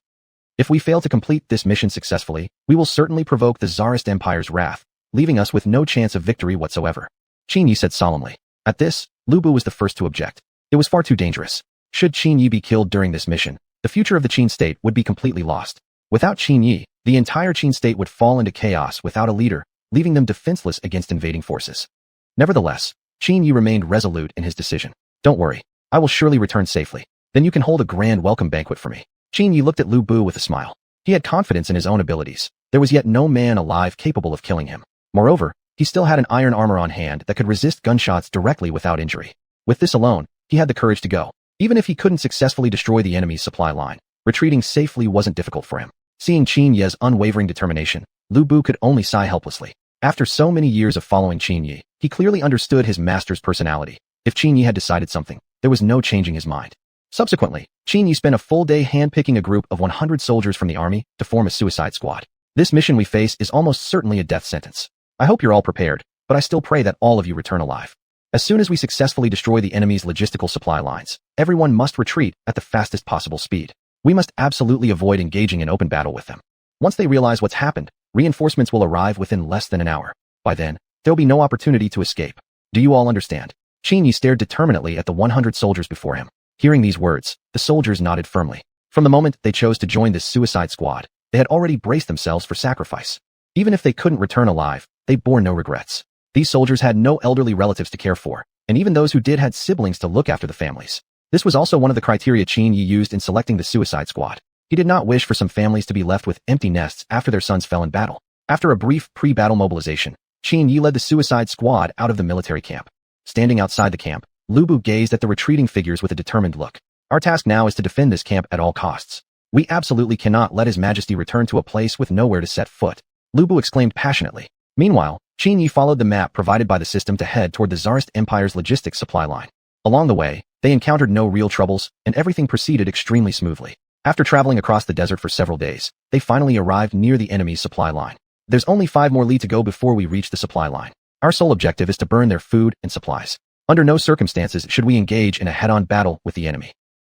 If we fail to complete this mission successfully, we will certainly provoke the Tsarist Empire's wrath, leaving us with no chance of victory whatsoever. Qin Yi said solemnly. At this, Lu Bu was the first to object. It was far too dangerous. Should Qin Yi be killed during this mission, the future of the Qin state would be completely lost. Without Qin Yi, the entire Qin state would fall into chaos without a leader, leaving them defenseless against invading forces. Nevertheless, Qin Yi remained resolute in his decision. Don't worry, I will surely return safely. Then you can hold a grand welcome banquet for me. Qin Yi looked at Lu Bu with a smile. He had confidence in his own abilities. There was yet no man alive capable of killing him. Moreover, he still had an iron armor on hand that could resist gunshots directly without injury. With this alone, he had the courage to go. Even if he couldn't successfully destroy the enemy's supply line, retreating safely wasn't difficult for him. Seeing Qin Yi's unwavering determination, Lu Bu could only sigh helplessly. After so many years of following Qin Yi, he clearly understood his master's personality. If Qin Yi had decided something, there was no changing his mind. Subsequently, Qin Yi spent a full day handpicking a group of 100 soldiers from the army to form a suicide squad. This mission we face is almost certainly a death sentence. I hope you're all prepared, but I still pray that all of you return alive. As soon as we successfully destroy the enemy's logistical supply lines, everyone must retreat at the fastest possible speed. We must absolutely avoid engaging in open battle with them. Once they realize what's happened, reinforcements will arrive within less than an hour. By then, there'll be no opportunity to escape. Do you all understand? Qin Yi stared determinedly at the 100 soldiers before him. Hearing these words, the soldiers nodded firmly. From the moment they chose to join this suicide squad, they had already braced themselves for sacrifice. Even if they couldn't return alive, they bore no regrets. These soldiers had no elderly relatives to care for, and even those who did had siblings to look after the families. This was also one of the criteria Qin Yi used in selecting the suicide squad. He did not wish for some families to be left with empty nests after their sons fell in battle. After a brief pre-battle mobilization, Qin Yi led the suicide squad out of the military camp. Standing outside the camp, Lu Bu gazed at the retreating figures with a determined look. Our task now is to defend this camp at all costs. We absolutely cannot let His Majesty return to a place with nowhere to set foot. Lu Bu exclaimed passionately. Meanwhile, Qin Yi followed the map provided by the system to head toward the Tsarist Empire's logistics supply line. Along the way, they encountered no real troubles, and everything proceeded extremely smoothly. After traveling across the desert for several days, they finally arrived near the enemy's supply line. There's only 5 more li to go before we reach the supply line. Our sole objective is to burn their food and supplies. Under no circumstances should we engage in a head-on battle with the enemy.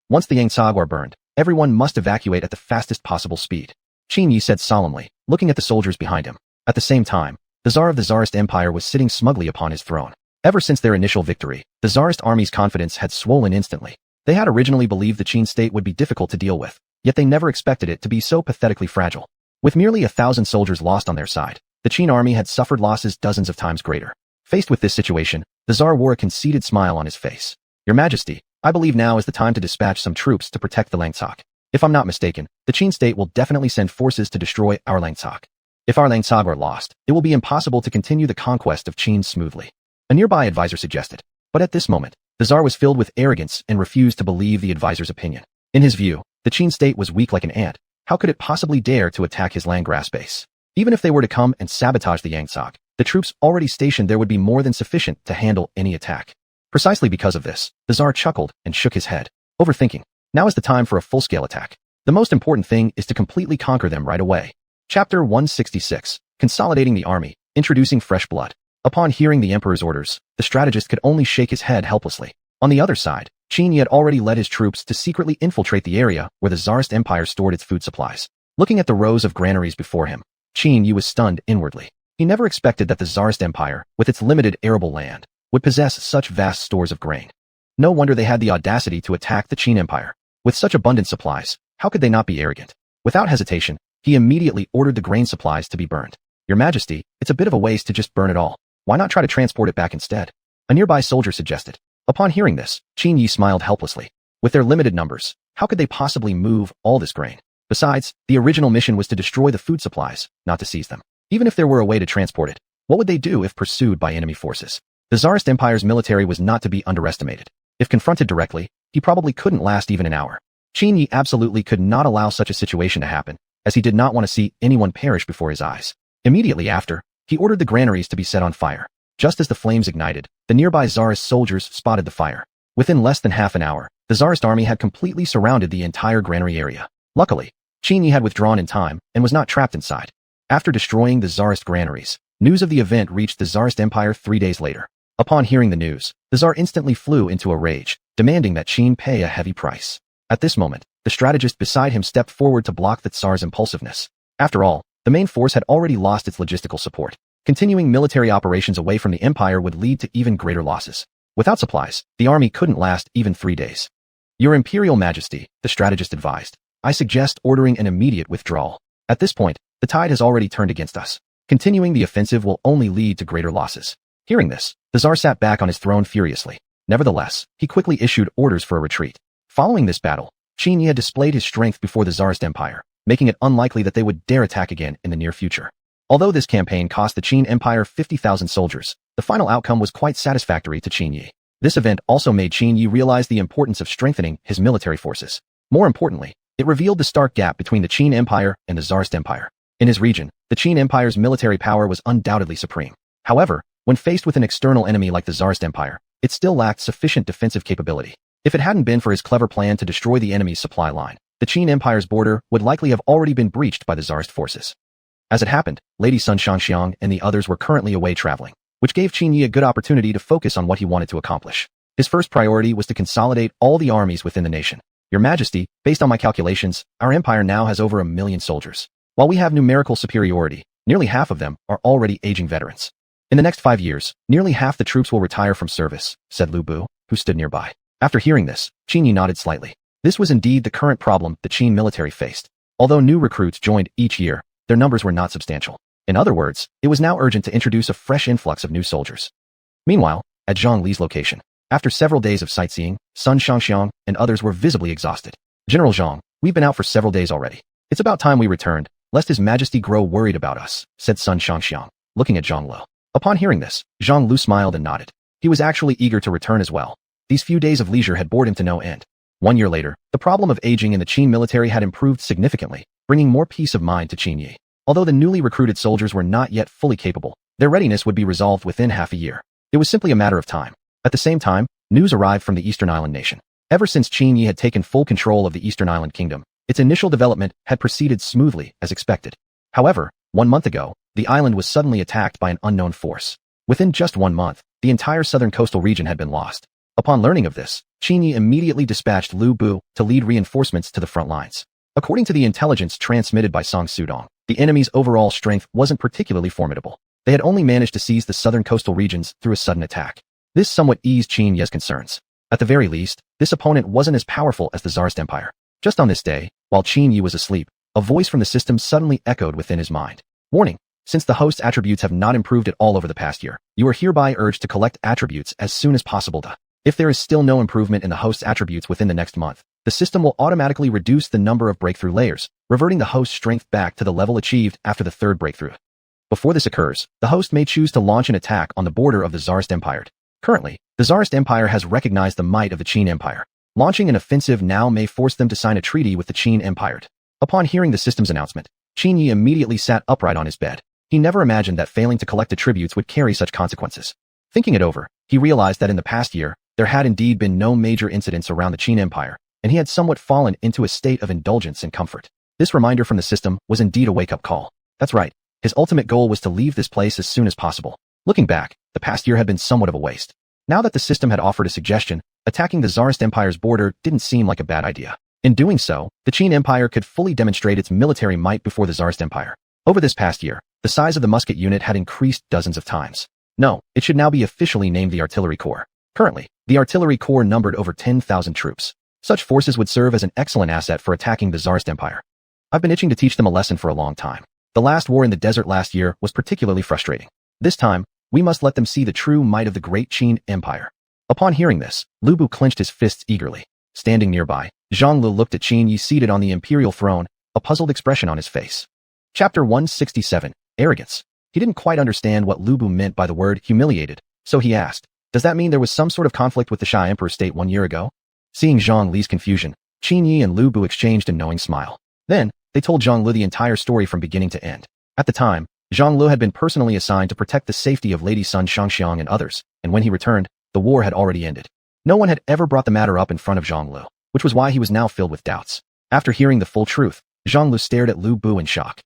Once the Yangsag are burned, everyone must evacuate at the fastest possible speed. Qin Yi said solemnly, looking at the soldiers behind him. At the same time, the Tsar of the Tsarist Empire was sitting smugly upon his throne. Ever since their initial victory, the Tsarist army's confidence had swollen instantly. They had originally believed the Qin state would be difficult to deal with, yet they never expected it to be so pathetically fragile. With merely 1,000 soldiers lost on their side, the Qin army had suffered losses dozens of times greater. Faced with this situation, the Tsar wore a conceited smile on his face. Your Majesty, I believe now is the time to dispatch some troops to protect the Langzhak. If I'm not mistaken, the Qin state will definitely send forces to destroy our Langzhak. If our Langzhak are lost, it will be impossible to continue the conquest of Qin smoothly. A nearby advisor suggested. But at this moment, the Tsar was filled with arrogance and refused to believe the advisor's opinion. In his view, the Qin state was weak like an ant. How could it possibly dare to attack his land grass base? Even if they were to come and sabotage the Yangtze, the troops already stationed there would be more than sufficient to handle any attack. Precisely because of this, the Tsar chuckled and shook his head. Overthinking. Now is the time for a full-scale attack. The most important thing is to completely conquer them right away. Chapter 166. Consolidating the army, introducing fresh blood. Upon hearing the emperor's orders, the strategist could only shake his head helplessly. On the other side, Qin Yi had already led his troops to secretly infiltrate the area where the Tsarist Empire stored its food supplies. Looking at the rows of granaries before him, Qin Yi was stunned inwardly. He never expected that the Tsarist Empire, with its limited arable land, would possess such vast stores of grain. No wonder they had the audacity to attack the Qin Empire. With such abundant supplies, how could they not be arrogant? Without hesitation, he immediately ordered the grain supplies to be burned. Your Majesty, it's a bit of a waste to just burn it all. Why not try to transport it back instead? A nearby soldier suggested. Upon hearing this, Qin Yi smiled helplessly. With their limited numbers, how could they possibly move all this grain? Besides, the original mission was to destroy the food supplies, not to seize them. Even if there were a way to transport it, what would they do if pursued by enemy forces? The Tsarist Empire's military was not to be underestimated. If confronted directly, he probably couldn't last even an hour. Qin Yi absolutely could not allow such a situation to happen, as he did not want to see anyone perish before his eyes. Immediately after, he ordered the granaries to be set on fire. Just as the flames ignited, the nearby Tsarist soldiers spotted the fire. Within less than half an hour, the Tsarist army had completely surrounded the entire granary area. Luckily, Qin Yi had withdrawn in time and was not trapped inside. After destroying the Tsarist granaries, news of the event reached the Tsarist Empire 3 days later. Upon hearing the news, the Tsar instantly flew into a rage, demanding that Qin pay a heavy price. At this moment, the strategist beside him stepped forward to block the Tsar's impulsiveness. After all, the main force had already lost its logistical support. Continuing military operations away from the empire would lead to even greater losses. Without supplies, the army couldn't last even 3 days. Your Imperial Majesty, the strategist advised, I suggest ordering an immediate withdrawal. At this point, the tide has already turned against us. Continuing the offensive will only lead to greater losses. Hearing this, the Tsar sat back on his throne furiously. Nevertheless, he quickly issued orders for a retreat. Following this battle, Qin Yi had displayed his strength before the Tsarist Empire, making it unlikely that they would dare attack again in the near future. Although this campaign cost the Qin Empire 50,000 soldiers, the final outcome was quite satisfactory to Qin Yi. This event also made Qin Yi realize the importance of strengthening his military forces. More importantly, it revealed the stark gap between the Qin Empire and the Tsarist Empire. In his region, the Qin Empire's military power was undoubtedly supreme. However, when faced with an external enemy like the Tsarist Empire, it still lacked sufficient defensive capability. If it hadn't been for his clever plan to destroy the enemy's supply line, the Qin Empire's border would likely have already been breached by the Tsarist forces. As it happened, Lady Sun Shangxiang and the others were currently away traveling, which gave Qin Yi a good opportunity to focus on what he wanted to accomplish. His first priority was to consolidate all the armies within the nation. Your Majesty, based on my calculations, our empire now has over 1 million soldiers. While we have numerical superiority, nearly half of them are already aging veterans. In the next 5 years, nearly half the troops will retire from service, said Lu Bu, who stood nearby. After hearing this, Qin Yi nodded slightly. This was indeed the current problem the Qin military faced. Although new recruits joined each year, their numbers were not substantial. In other words, it was now urgent to introduce a fresh influx of new soldiers. Meanwhile, at Zhang Li's location, after several days of sightseeing, Sun Shangxiang and others were visibly exhausted. General Zhang, we've been out for several days already. It's about time we returned, lest His Majesty grow worried about us, said Sun Shangxiang, looking at Zhang Lo. Upon hearing this, Zhang Lu smiled and nodded. He was actually eager to return as well. These few days of leisure had bored him to no end. 1 year later, the problem of aging in the Qin military had improved significantly, bringing more peace of mind to Qin Yi. Although the newly recruited soldiers were not yet fully capable, their readiness would be resolved within half a year. It was simply a matter of time. At the same time, news arrived from the Eastern Island nation. Ever since Qin Yi had taken full control of the Eastern Island kingdom, its initial development had proceeded smoothly as expected. However, 1 month ago, the island was suddenly attacked by an unknown force. Within just 1 month, the entire southern coastal region had been lost. Upon learning of this, Qin Yi immediately dispatched Lu Bu to lead reinforcements to the front lines. According to the intelligence transmitted by Song Sudong, the enemy's overall strength wasn't particularly formidable. They had only managed to seize the southern coastal regions through a sudden attack. This somewhat eased Qin Ye's concerns. At the very least, this opponent wasn't as powerful as the Tsarist Empire. Just on this day, while Qin Yi was asleep, a voice from the system suddenly echoed within his mind. Warning. Since the host's attributes have not improved at all over the past year, you are hereby urged to collect attributes as soon as possible. If there is still no improvement in the host's attributes within the next month, the system will automatically reduce the number of breakthrough layers, reverting the host's strength back to the level achieved after the third breakthrough. Before this occurs, the host may choose to launch an attack on the border of the Tsarist Empire. Currently, the Tsarist Empire has recognized the might of the Qin Empire. Launching an offensive now may force them to sign a treaty with the Qin Empire. Upon hearing the system's announcement, Qin Yi immediately sat upright on his bed. He never imagined that failing to collect attributes would carry such consequences. Thinking it over, he realized that in the past year, there had indeed been no major incidents around the Qin Empire, and he had somewhat fallen into a state of indulgence and comfort. This reminder from the system was indeed a wake-up call. That's right. His ultimate goal was to leave this place as soon as possible. Looking back, the past year had been somewhat of a waste. Now that the system had offered a suggestion, attacking the Tsarist Empire's border didn't seem like a bad idea. In doing so, the Qin Empire could fully demonstrate its military might before the Tsarist Empire. Over this past year, the size of the musket unit had increased dozens of times. No, it should now be officially named the Artillery Corps. Currently, the Artillery Corps numbered over 10,000 troops. Such forces would serve as an excellent asset for attacking the Tsarist Empire. I've been itching to teach them a lesson for a long time. The last war in the desert last year was particularly frustrating. This time, we must let them see the true might of the great Qin Empire. Upon hearing this, Lu Bu clenched his fists eagerly. Standing nearby, Zhang Lu looked at Qin Yi seated on the imperial throne, a puzzled expression on his face. Chapter 167. Arrogance. He didn't quite understand what Lu Bu meant by the word humiliated, so he asked, does that mean there was some sort of conflict with the Sha Emperor state 1 year ago? Seeing Zhang Li's confusion, Qin Yi and Lu Bu exchanged a knowing smile. Then, they told Zhang Lu the entire story from beginning to end. At the time, Zhang Lu had been personally assigned to protect the safety of Lady Sun Shangxiang and others, and when he returned, the war had already ended. No one had ever brought the matter up in front of Zhang Lu, which was why he was now filled with doubts. After hearing the full truth, Zhang Lu stared at Lu Bu in shock.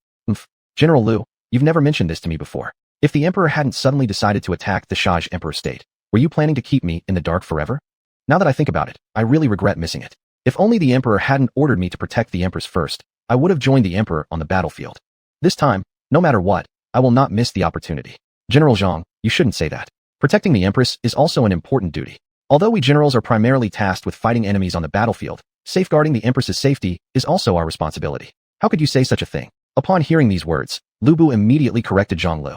General Lu, you've never mentioned this to me before. If the emperor hadn't suddenly decided to attack the Shaj Emperor state, were you planning to keep me in the dark forever? Now that I think about it, I really regret missing it. If only the emperor hadn't ordered me to protect the empress first, I would have joined the emperor on the battlefield. This time, no matter what, I will not miss the opportunity. General Zhang, you shouldn't say that. Protecting the empress is also an important duty. Although we generals are primarily tasked with fighting enemies on the battlefield, safeguarding the empress's safety is also our responsibility. How could you say such a thing? Upon hearing these words, Lu Bu immediately corrected Zhang Lu.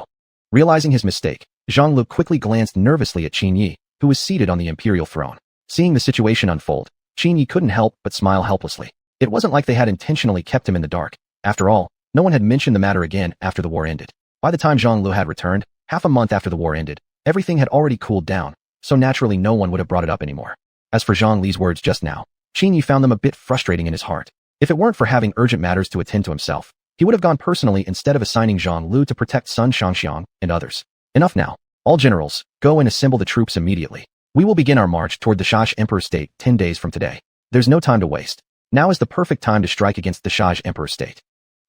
Realizing his mistake, Zhang Lu quickly glanced nervously at Qin Yi, who was seated on the imperial throne. Seeing the situation unfold, Qin Yi couldn't help but smile helplessly. It wasn't like they had intentionally kept him in the dark. After all, no one had mentioned the matter again after the war ended. By the time Zhang Lu had returned, half a month after the war ended, everything had already cooled down, so naturally no one would have brought it up anymore. As for Zhang Li's words just now, Qin Yi found them a bit frustrating in his heart. If it weren't for having urgent matters to attend to himself, he would have gone personally instead of assigning Zhang Lu to protect Sun Shangxiang and others. Enough now. All generals, go and assemble the troops immediately. We will begin our march toward the Shaj Emperor state 10 days from today. There's no time to waste. Now is the perfect time to strike against the Shaj Emperor state.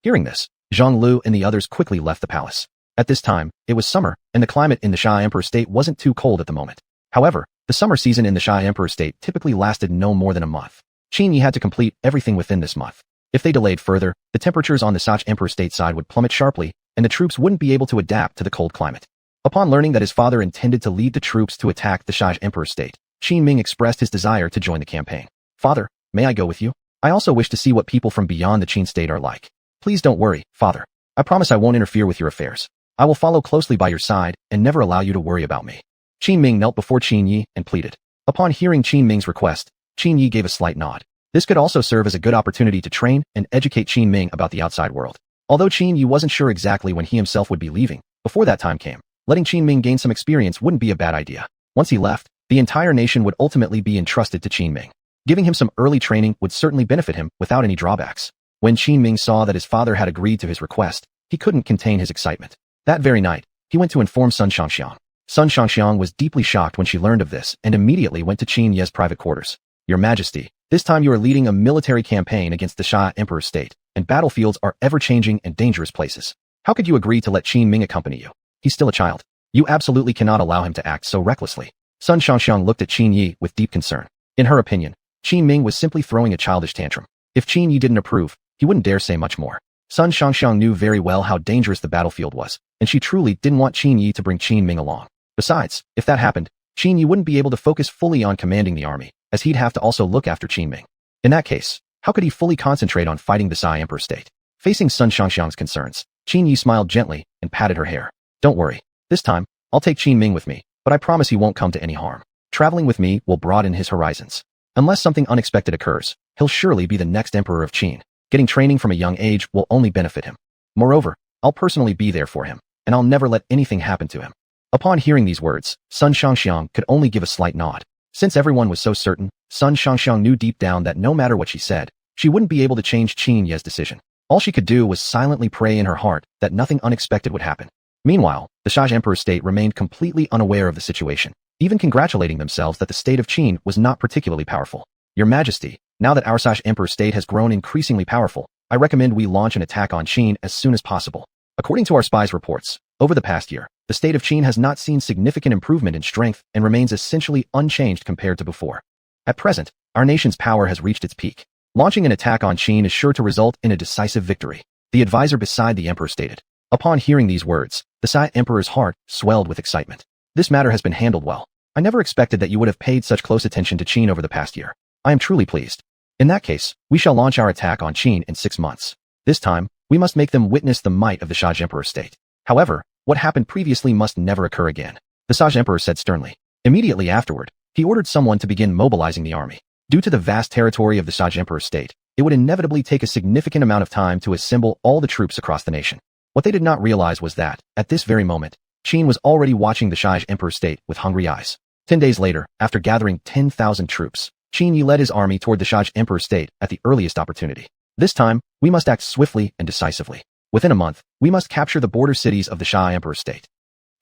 Hearing this, Zhang Lu and the others quickly left the palace. At this time, it was summer, and the climate in the Shah Emperor state wasn't too cold at the moment. However, the summer season in the Shah Emperor state typically lasted no more than a month. Qin Yi had to complete everything within this month. If they delayed further, the temperatures on the Shaj Emperor state side would plummet sharply, and the troops wouldn't be able to adapt to the cold climate. Upon learning that his father intended to lead the troops to attack the Shaj Emperor state, Qin Ming expressed his desire to join the campaign. Father, may I go with you? I also wish to see what people from beyond the Qin state are like. Please don't worry, father. I promise I won't interfere with your affairs. I will follow closely by your side and never allow you to worry about me. Qin Ming knelt before Qin Yi and pleaded. Upon hearing Qin Ming's request, Qin Yi gave a slight nod. This could also serve as a good opportunity to train and educate Qin Ming about the outside world. Although Qin Yi wasn't sure exactly when he himself would be leaving, before that time came, letting Qin Ming gain some experience wouldn't be a bad idea. Once he left, the entire nation would ultimately be entrusted to Qin Ming. Giving him some early training would certainly benefit him without any drawbacks. When Qin Ming saw that his father had agreed to his request, he couldn't contain his excitement. That very night, he went to inform Sun Shangxiang. Sun Shangxiang was deeply shocked when she learned of this and immediately went to Qin Ye's private quarters. Your Majesty, this time you are leading a military campaign against the Shah Emperor state, and battlefields are ever-changing and dangerous places. How could you agree to let Qin Ming accompany you? He's still a child. You absolutely cannot allow him to act so recklessly. Sun Shangxiang looked at Qin Yi with deep concern. In her opinion, Qin Ming was simply throwing a childish tantrum. If Qin Yi didn't approve, he wouldn't dare say much more. Sun Shangxiang knew very well how dangerous the battlefield was, and she truly didn't want Qin Yi to bring Qin Ming along. Besides, if that happened, Qin Yi wouldn't be able to focus fully on commanding the army, as he'd have to also look after Qin Ming. In that case, how could he fully concentrate on fighting the Sai Emperor state? Facing Sun Shangxiang's concerns, Qin Yi smiled gently and patted her hair. Don't worry. This time, I'll take Qin Ming with me, but I promise he won't come to any harm. Traveling with me will broaden his horizons. Unless something unexpected occurs, he'll surely be the next emperor of Qin. Getting training from a young age will only benefit him. Moreover, I'll personally be there for him, and I'll never let anything happen to him. Upon hearing these words, Sun Shangxiang could only give a slight nod. Since everyone was so certain, Sun Shangxiang knew deep down that no matter what she said, she wouldn't be able to change Qin Ye's decision. All she could do was silently pray in her heart that nothing unexpected would happen. Meanwhile, the Shaj Emperor state remained completely unaware of the situation, even congratulating themselves that the state of Qin was not particularly powerful. Your Majesty, now that our Shaj Emperor state has grown increasingly powerful, I recommend we launch an attack on Qin as soon as possible. According to our spies' reports, over the past year, the state of Qin has not seen significant improvement in strength and remains essentially unchanged compared to before. At present, our nation's power has reached its peak. Launching an attack on Qin is sure to result in a decisive victory, the advisor beside the emperor stated. Upon hearing these words, the Sai Emperor's heart swelled with excitement. This matter has been handled well. I never expected that you would have paid such close attention to Qin over the past year. I am truly pleased. In that case, we shall launch our attack on Qin in 6 months. This time, we must make them witness the might of the Shaj Emperor state. However, what happened previously must never occur again, the Shaj Emperor said sternly. Immediately afterward, he ordered someone to begin mobilizing the army. Due to the vast territory of the Shaj Emperor state, it would inevitably take a significant amount of time to assemble all the troops across the nation. What they did not realize was that, at this very moment, Qin was already watching the Shaj Emperor state with hungry eyes. 10 days later, after gathering 10,000 troops, Qin Yi led his army toward the Shaj Emperor state at the earliest opportunity. This time, we must act swiftly and decisively. Within a month, we must capture the border cities of the Shaj Emperor state.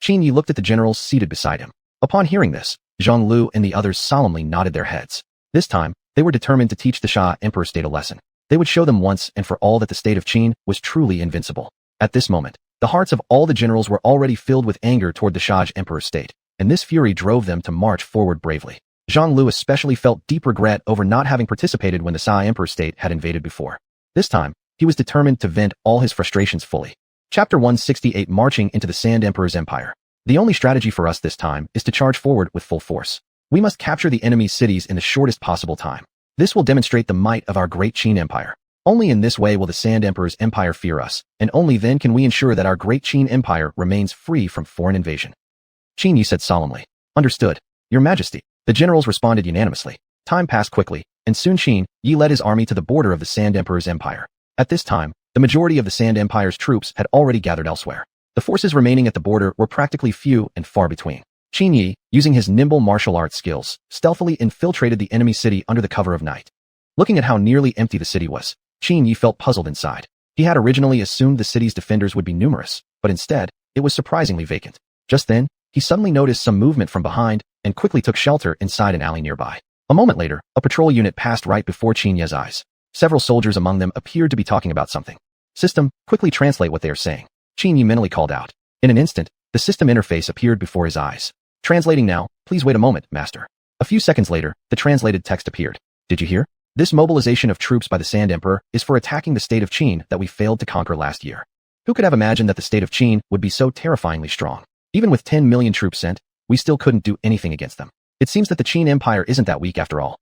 Qin Yi looked at the generals seated beside him. Upon hearing this, Zhang Lu and the others solemnly nodded their heads. This time, they were determined to teach the Shaj Emperor state a lesson. They would show them once and for all that the state of Qin was truly invincible. At this moment, the hearts of all the generals were already filled with anger toward the Shaj Emperor state, and this fury drove them to march forward bravely. Zhang Lu especially felt deep regret over not having participated when the Sai Emperor state had invaded before. This time, he was determined to vent all his frustrations fully. Chapter 168 Marching into the Sand Emperor's Empire. The only strategy for us this time is to charge forward with full force. We must capture the enemy's cities in the shortest possible time. This will demonstrate the might of our great Qin Empire. Only in this way will the Sand Emperor's empire fear us, and only then can we ensure that our great Qin Empire remains free from foreign invasion. Qin Yi said solemnly. Understood, Your Majesty. The generals responded unanimously. Time passed quickly, and soon Qin Yi led his army to the border of the Sand Emperor's empire. At this time, the majority of the Sand Empire's troops had already gathered elsewhere. The forces remaining at the border were practically few and far between. Qin Yi, using his nimble martial arts skills, stealthily infiltrated the enemy city under the cover of night. Looking at how nearly empty the city was, Qin Yi felt puzzled inside. He had originally assumed the city's defenders would be numerous, but instead, it was surprisingly vacant. Just then, he suddenly noticed some movement from behind and quickly took shelter inside an alley nearby. A moment later, a patrol unit passed right before Qin Yi's eyes. Several soldiers among them appeared to be talking about something. System, quickly translate what they are saying. Qin Yi mentally called out. In an instant, the system interface appeared before his eyes. Translating now, please wait a moment, master. A few seconds later, the translated text appeared. Did you hear? This mobilization of troops by the Sand Emperor is for attacking the state of Qin that we failed to conquer last year. Who could have imagined that the state of Qin would be so terrifyingly strong? Even with 10 million troops sent, we still couldn't do anything against them. It seems that the Qin Empire isn't that weak after all.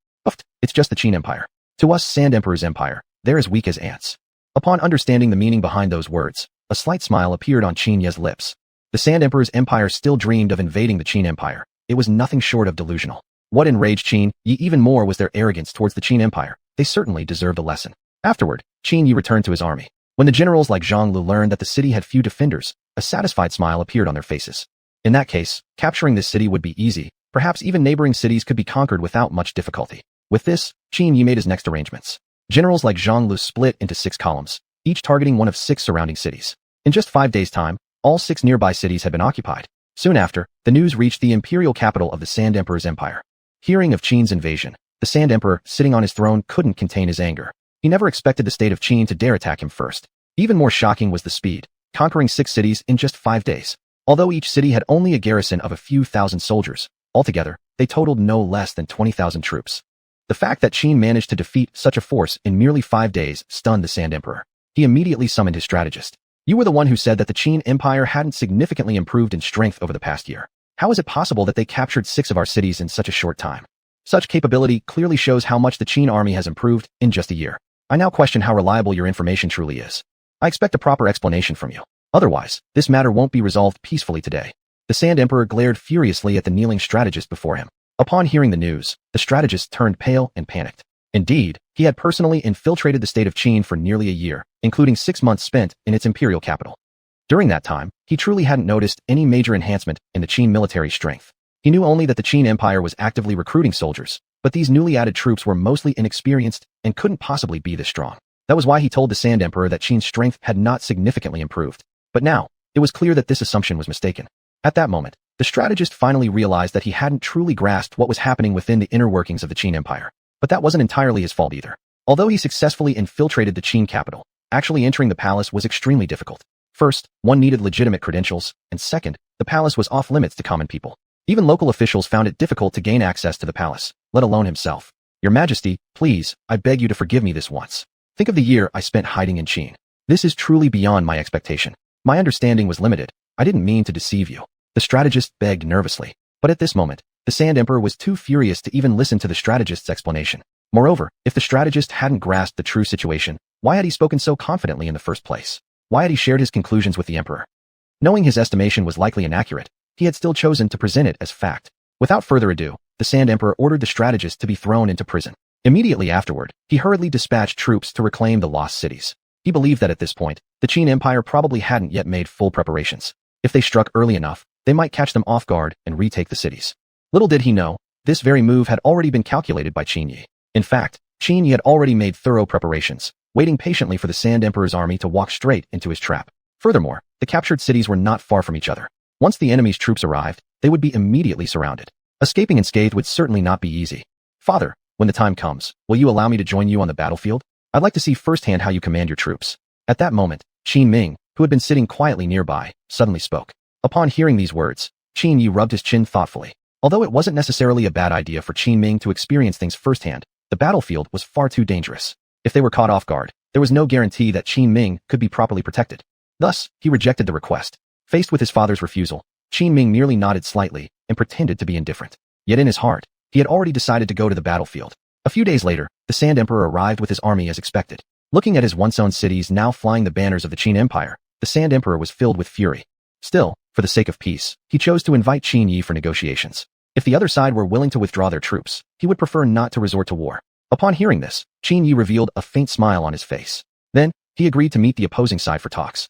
It's just the Qin Empire. To us Sand Emperor's empire, they're as weak as ants. Upon understanding the meaning behind those words, a slight smile appeared on Qin Yi's lips. The Sand Emperor's empire still dreamed of invading the Qin Empire. It was nothing short of delusional. What enraged Qin Yi even more was their arrogance towards the Qin Empire. They certainly deserved a lesson. Afterward, Qin Yi returned to his army. When the generals like Zhang Lu learned that the city had few defenders, a satisfied smile appeared on their faces. In that case, capturing this city would be easy. Perhaps even neighboring cities could be conquered without much difficulty. With this, Qin Yi made his next arrangements. Generals like Zhang Lu split into 6 columns, each targeting one of 6 surrounding cities. In just 5 days' time, all 6 nearby cities had been occupied. Soon after, the news reached the imperial capital of the Sand Emperor's empire. Hearing of Qin's invasion, the Sand Emperor, sitting on his throne, couldn't contain his anger. He never expected the state of Qin to dare attack him first. Even more shocking was the speed, conquering 6 cities in just 5 days. Although each city had only a garrison of a few thousand soldiers, altogether, they totaled no less than 20,000 troops. The fact that Qin managed to defeat such a force in merely 5 days stunned the Sand Emperor. He immediately summoned his strategist. You were the one who said that the Qin Empire hadn't significantly improved in strength over the past year. How is it possible that they captured 6 of our cities in such a short time? Such capability clearly shows how much the Qin army has improved in just a year. I now question how reliable your information truly is. I expect a proper explanation from you. Otherwise, this matter won't be resolved peacefully today. The Sand Emperor glared furiously at the kneeling strategist before him. Upon hearing the news, the strategist turned pale and panicked. Indeed, he had personally infiltrated the state of Qin for nearly a year, including 6 months spent in its imperial capital. During that time, he truly hadn't noticed any major enhancement in the Qin military strength. He knew only that the Qin Empire was actively recruiting soldiers, but these newly added troops were mostly inexperienced and couldn't possibly be this strong. That was why he told the Sand Emperor that Qin's strength had not significantly improved. But now, it was clear that this assumption was mistaken. At that moment, the strategist finally realized that he hadn't truly grasped what was happening within the inner workings of the Qin Empire. But that wasn't entirely his fault either. Although he successfully infiltrated the Qin capital, actually entering the palace was extremely difficult. First, one needed legitimate credentials, and second, the palace was off limits to common people. Even local officials found it difficult to gain access to the palace, let alone himself. Your Majesty, please, I beg you to forgive me this once. Think of the year I spent hiding in Qin. This is truly beyond my expectation. My understanding was limited. I didn't mean to deceive you. The strategist begged nervously. But at this moment, the Sand Emperor was too furious to even listen to the strategist's explanation. Moreover, if the strategist hadn't grasped the true situation, why had he spoken so confidently in the first place? Why had he shared his conclusions with the emperor? Knowing his estimation was likely inaccurate, he had still chosen to present it as fact. Without further ado, the Sand Emperor ordered the strategist to be thrown into prison. Immediately afterward, he hurriedly dispatched troops to reclaim the lost cities. He believed that at this point, the Qin Empire probably hadn't yet made full preparations. If they struck early enough, they might catch them off guard and retake the cities. Little did he know, this very move had already been calculated by Qin Yi. In fact, Qin Yi had already made thorough preparations, waiting patiently for the Sand Emperor's army to walk straight into his trap. Furthermore, the captured cities were not far from each other. Once the enemy's troops arrived, they would be immediately surrounded. Escaping unscathed would certainly not be easy. Father, when the time comes, will you allow me to join you on the battlefield? I'd like to see firsthand how you command your troops. At that moment, Qin Ming, who had been sitting quietly nearby, suddenly spoke. Upon hearing these words, Qin Yi rubbed his chin thoughtfully. Although it wasn't necessarily a bad idea for Qin Ming to experience things firsthand, the battlefield was far too dangerous. If they were caught off guard, there was no guarantee that Qin Ming could be properly protected. Thus, he rejected the request. Faced with his father's refusal, Qin Ming merely nodded slightly and pretended to be indifferent. Yet in his heart, he had already decided to go to the battlefield. A few days later, the Sand Emperor arrived with his army as expected. Looking at his once-owned cities now flying the banners of the Qin Empire, the Sand Emperor was filled with fury. Still, for the sake of peace, he chose to invite Qin Yi for negotiations. If the other side were willing to withdraw their troops, he would prefer not to resort to war. Upon hearing this, Qin Yi revealed a faint smile on his face. Then, he agreed to meet the opposing side for talks.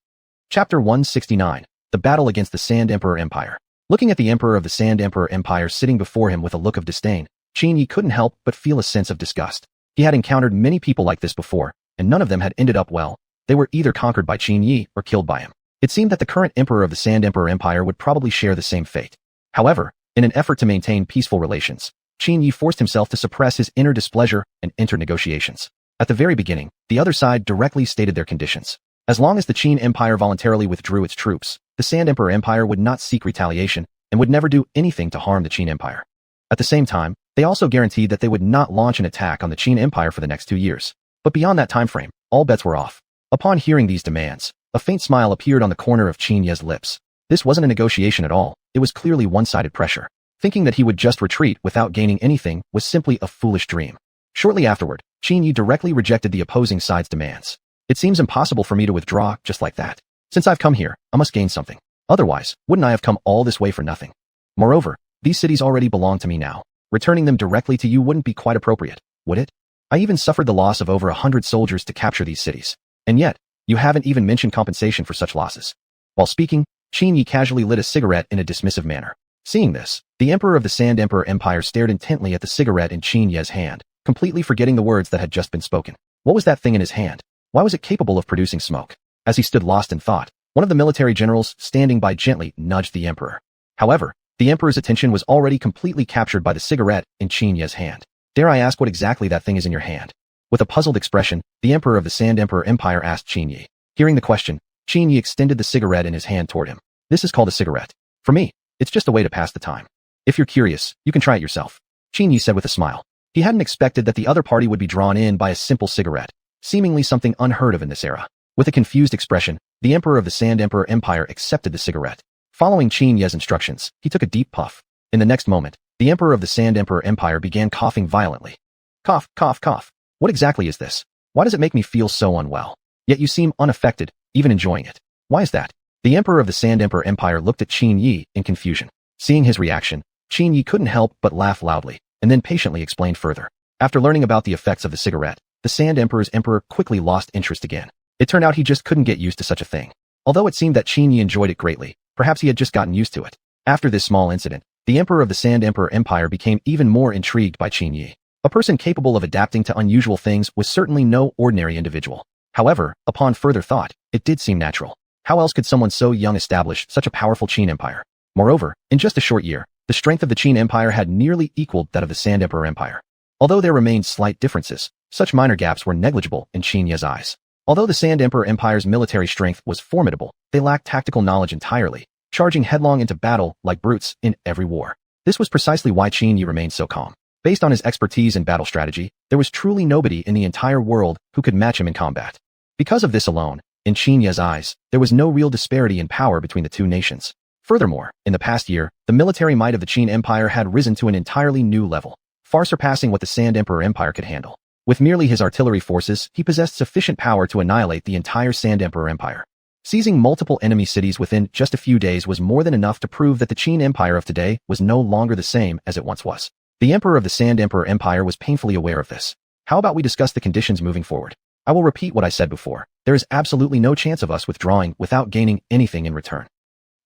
Chapter 169. The Battle Against the Sand Emperor Empire. Looking at the Emperor of the Sand Emperor Empire sitting before him with a look of disdain, Qin Yi couldn't help but feel a sense of disgust. He had encountered many people like this before, and none of them had ended up well. They were either conquered by Qin Yi or killed by him. It seemed that the current Emperor of the Sand Emperor Empire would probably share the same fate. However, in an effort to maintain peaceful relations, Qin Yi forced himself to suppress his inner displeasure and enter negotiations. At the very beginning, the other side directly stated their conditions. As long as the Qin Empire voluntarily withdrew its troops, the Sand Emperor Empire would not seek retaliation and would never do anything to harm the Qin Empire. At the same time, they also guaranteed that they would not launch an attack on the Qin Empire for the next 2 years. But beyond that time frame, all bets were off. Upon hearing these demands, a faint smile appeared on the corner of Qin Ye's lips. This wasn't a negotiation at all, it was clearly one-sided pressure. Thinking that he would just retreat without gaining anything was simply a foolish dream. Shortly afterward, Qin Yi directly rejected the opposing side's demands. It seems impossible for me to withdraw just like that. Since I've come here, I must gain something. Otherwise, wouldn't I have come all this way for nothing? Moreover, these cities already belong to me now. Returning them directly to you wouldn't be quite appropriate, would it? I even suffered the loss of over 100 soldiers to capture these cities. And yet, you haven't even mentioned compensation for such losses. While speaking, Qin Yi casually lit a cigarette in a dismissive manner. Seeing this, the Emperor of the Sand Emperor Empire stared intently at the cigarette in Qin Ye's hand, completely forgetting the words that had just been spoken. What was that thing in his hand? Why was it capable of producing smoke? As he stood lost in thought, one of the military generals standing by gently nudged the Emperor. However, the Emperor's attention was already completely captured by the cigarette in Qin Ye's hand. Dare I ask what exactly that thing is in your hand? With a puzzled expression, the Emperor of the Sand Emperor Empire asked Qin Yi. Hearing the question, Qin Yi extended the cigarette in his hand toward him. This is called a cigarette. For me, it's just a way to pass the time. If you're curious, you can try it yourself. Qin Yi said with a smile. He hadn't expected that the other party would be drawn in by a simple cigarette, seemingly something unheard of in this era. With a confused expression, the Emperor of the Sand Emperor Empire accepted the cigarette. Following Qin Ye's instructions, he took a deep puff. In the next moment, the Emperor of the Sand Emperor Empire began coughing violently. Cough, cough, cough. What exactly is this? Why does it make me feel so unwell? Yet you seem unaffected, even enjoying it. Why is that? The Emperor of the Sand Emperor Empire looked at Qin Yi in confusion. Seeing his reaction, Qin Yi couldn't help but laugh loudly, and then patiently explained further. After learning about the effects of the cigarette, the Sand Emperor's emperor quickly lost interest again. It turned out he just couldn't get used to such a thing. Although it seemed that Qin Yi enjoyed it greatly, perhaps he had just gotten used to it. After this small incident, the Emperor of the Sand Emperor Empire became even more intrigued by Qin Yi. A person capable of adapting to unusual things was certainly no ordinary individual. However, upon further thought, it did seem natural. How else could someone so young establish such a powerful Qin Empire? Moreover, in just a short year, the strength of the Qin Empire had nearly equaled that of the Sand Emperor Empire. Although there remained slight differences, such minor gaps were negligible in Qin Ye's eyes. Although the Sand Emperor Empire's military strength was formidable, they lacked tactical knowledge entirely, charging headlong into battle like brutes in every war. This was precisely why Qin Yi remained so calm. Based on his expertise in battle strategy, there was truly nobody in the entire world who could match him in combat. Because of this alone, in Qin Ye's eyes, there was no real disparity in power between the two nations. Furthermore, in the past year, the military might of the Qin Empire had risen to an entirely new level, far surpassing what the Sand Emperor Empire could handle. With merely his artillery forces, he possessed sufficient power to annihilate the entire Sand Emperor Empire. Seizing multiple enemy cities within just a few days was more than enough to prove that the Qin Empire of today was no longer the same as it once was. The Emperor of the Sand Emperor Empire was painfully aware of this. How about we discuss the conditions moving forward? I will repeat what I said before. There is absolutely no chance of us withdrawing without gaining anything in return.